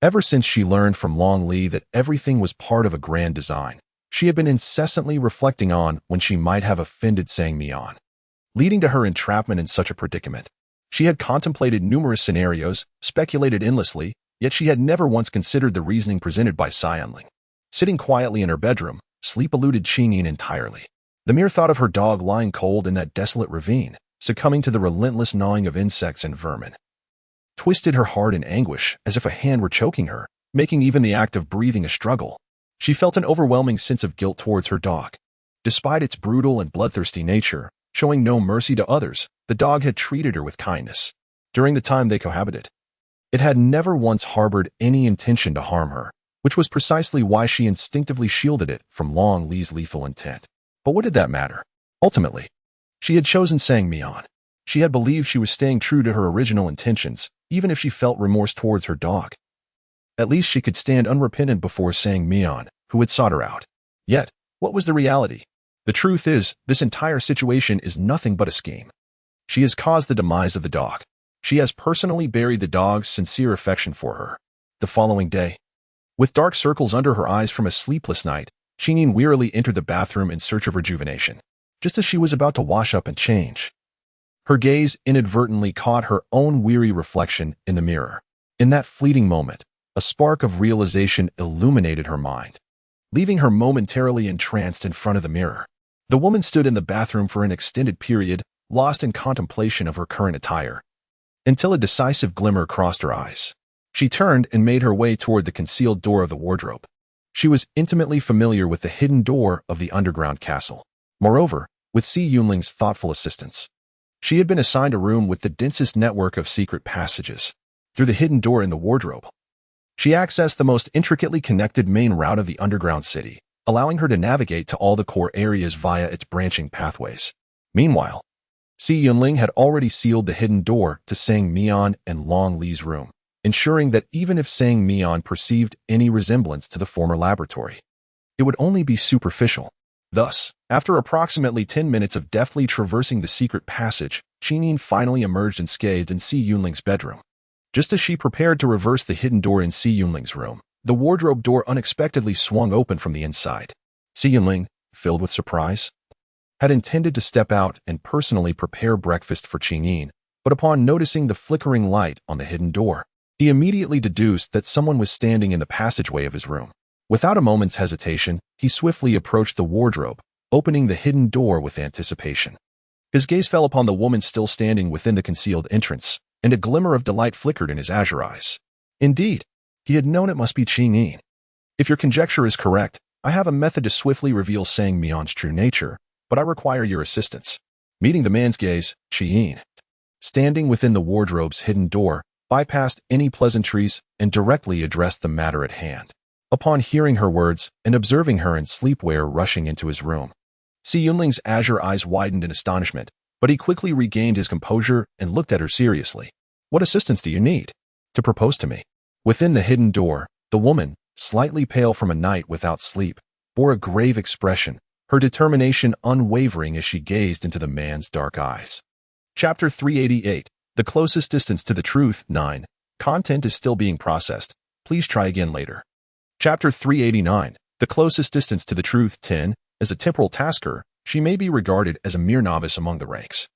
Ever since she learned from Long Li that everything was part of a grand design, she had been incessantly reflecting on when she might have offended Sang Mion, leading to her entrapment in such a predicament. She had contemplated numerous scenarios, speculated endlessly, yet she had never once considered the reasoning presented by Xianling. Sitting quietly in her bedroom, sleep eluded Qingyin entirely. The mere thought of her dog lying cold in that desolate ravine, succumbing to the relentless gnawing of insects and vermin, twisted her heart in anguish as if a hand were choking her, making even the act of breathing a struggle. She felt an overwhelming sense of guilt towards her dog. Despite its brutal and bloodthirsty nature, showing no mercy to others, the dog had treated her with kindness. During the time they cohabited, it had never once harbored any intention to harm her, which was precisely why she instinctively shielded it from Long Li's lethal intent. But what did that matter? Ultimately, she had chosen Sang Mian. She had believed she was staying true to her original intentions, even if she felt remorse towards her dog. At least she could stand unrepentant before Sang Mian, who had sought her out. Yet, what was the reality? The truth is, this entire situation is nothing but a scheme. She has caused the demise of the dog. She has personally buried the dog's sincere affection for her. The following day, with dark circles under her eyes from a sleepless night, Xingyin wearily entered the bathroom in search of rejuvenation. Just as she was about to wash up and change, her gaze inadvertently caught her own weary reflection in the mirror. In that fleeting moment, a spark of realization illuminated her mind, leaving her momentarily entranced in front of the mirror. The woman stood in the bathroom for an extended period, lost in contemplation of her current attire, until a decisive glimmer crossed her eyes. She turned and made her way toward the concealed door of the wardrobe. She was intimately familiar with the hidden door of the underground castle. Moreover, with Si Yunling's thoughtful assistance, she had been assigned a room with the densest network of secret passages. Through the hidden door in the wardrobe, she accessed the most intricately connected main route of the underground city, allowing her to navigate to all the core areas via its branching pathways. Meanwhile, Si Yunling had already sealed the hidden door to Sang Mian and Long Li's room, ensuring that even if Sang Mian perceived any resemblance to the former laboratory, it would only be superficial. Thus, after approximately 10 minutes of deftly traversing the secret passage, Xingyin finally emerged unscathed in Si Yunling's bedroom. Just as she prepared to reverse the hidden door in Si Yunling's room, the wardrobe door unexpectedly swung open from the inside. Si Yunling, filled with surprise, had intended to step out and personally prepare breakfast for Xingyin, but upon noticing the flickering light on the hidden door, he immediately deduced that someone was standing in the passageway of his room. Without a moment's hesitation, he swiftly approached the wardrobe, opening the hidden door with anticipation. His gaze fell upon the woman still standing within the concealed entrance, and a glimmer of delight flickered in his azure eyes. Indeed, he had known it must be Xingyin. If your conjecture is correct, I have a method to swiftly reveal Sang Mian's true nature, but I require your assistance. Meeting the man's gaze, Xingyin, standing within the wardrobe's hidden door, bypassed any pleasantries and directly addressed the matter at hand. Upon hearing her words and observing her in sleepwear rushing into his room, Si Yunling's azure eyes widened in astonishment, but he quickly regained his composure and looked at her seriously. What assistance do you need? To propose to me? Within the hidden door, the woman, slightly pale from a night without sleep, bore a grave expression, her determination unwavering as she gazed into the man's dark eyes. Chapter 388, The Closest Distance to the Truth. 9. Content is still being processed. Please try again later. Chapter 389, The Closest Distance to the Truth. 10. As a temporal tasker, she may be regarded as a mere novice among the ranks.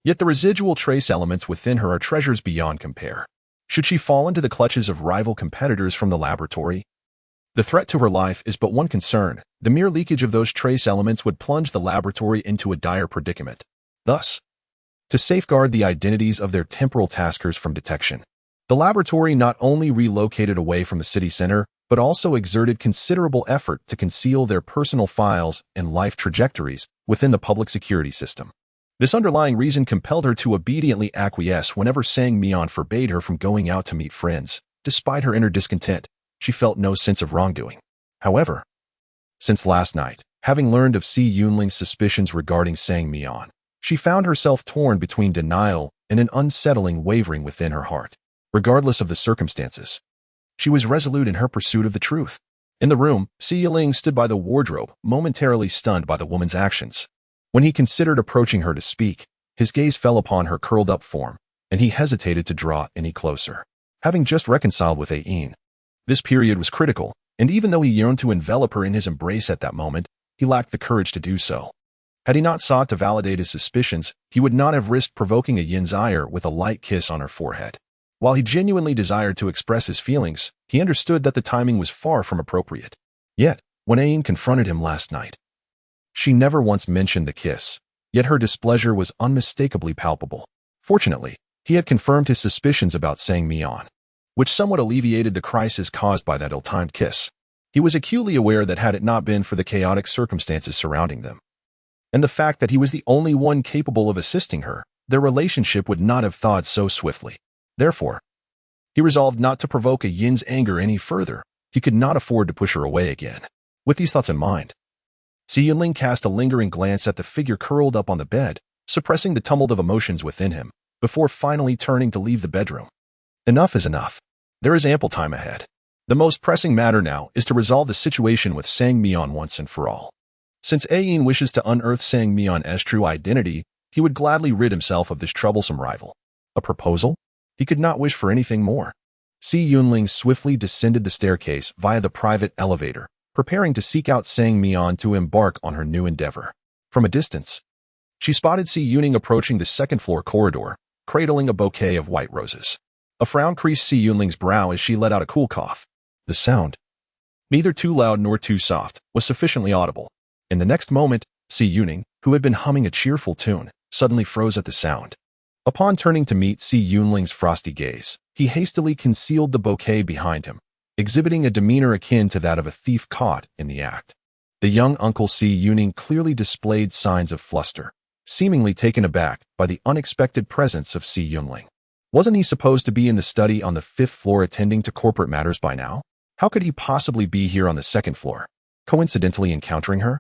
Yet the residual trace elements within her are treasures beyond compare. Should she fall into the clutches of rival competitors from the laboratory, the threat to her life is but one concern. The mere leakage of those trace elements would plunge the laboratory into a dire predicament. Thus, to safeguard the identities of their temporal taskers from detection, the laboratory not only relocated away from the city center, but also exerted considerable effort to conceal their personal files and life trajectories within the public security system. This underlying reason compelled her to obediently acquiesce whenever Sang Mian forbade her from going out to meet friends. Despite her inner discontent, she felt no sense of wrongdoing. However, since last night, having learned of Si Yunling's suspicions regarding Sang Mian, she found herself torn between denial and an unsettling wavering within her heart. Regardless of the circumstances, she was resolute in her pursuit of the truth. In the room, Si Yunling stood by the wardrobe, momentarily stunned by the woman's actions. When he considered approaching her to speak, his gaze fell upon her curled-up form, and he hesitated to draw any closer. Having just reconciled with Ain, this period was critical, and even though he yearned to envelop her in his embrace at that moment, he lacked the courage to do so. Had he not sought to validate his suspicions, he would not have risked provoking a Yin's ire with a light kiss on her forehead. While he genuinely desired to express his feelings, he understood that the timing was far from appropriate. Yet, when Ain confronted him last night, she never once mentioned the kiss, yet her displeasure was unmistakably palpable. Fortunately, he had confirmed his suspicions about Sang Mian, which somewhat alleviated the crisis caused by that ill-timed kiss. He was acutely aware that had it not been for the chaotic circumstances surrounding them, and the fact that he was the only one capable of assisting her, their relationship would not have thawed so swiftly. Therefore, he resolved not to provoke Yin's anger any further. He could not afford to push her away again. With these thoughts in mind, Si Yunling cast a lingering glance at the figure curled up on the bed, suppressing the tumult of emotions within him, before finally turning to leave the bedroom. Enough is enough. There is ample time ahead. The most pressing matter now is to resolve the situation with Sang Mian once and for all. Since Yin wishes to unearth Sang Mian's true identity, he would gladly rid himself of this troublesome rival. A proposal? He could not wish for anything more. Si Yunling swiftly descended the staircase via the private elevator, preparing to seek out Sang Mian to embark on her new endeavor. From a distance, she spotted Si Yunling approaching the second-floor corridor, cradling a bouquet of white roses. A frown creased Si Yunling's brow as she let out a cool cough. The sound, neither too loud nor too soft, was sufficiently audible. In the next moment, Si Yunling, who had been humming a cheerful tune, suddenly froze at the sound. Upon turning to meet Si Yunling's frosty gaze, he hastily concealed the bouquet behind him, exhibiting a demeanor akin to that of a thief caught in the act. The young uncle Si Yunling clearly displayed signs of fluster, seemingly taken aback by the unexpected presence of Si Yunling. Wasn't he supposed to be in the study on the 5th floor attending to corporate matters by now? How could he possibly be here on the 2nd floor, coincidentally encountering her?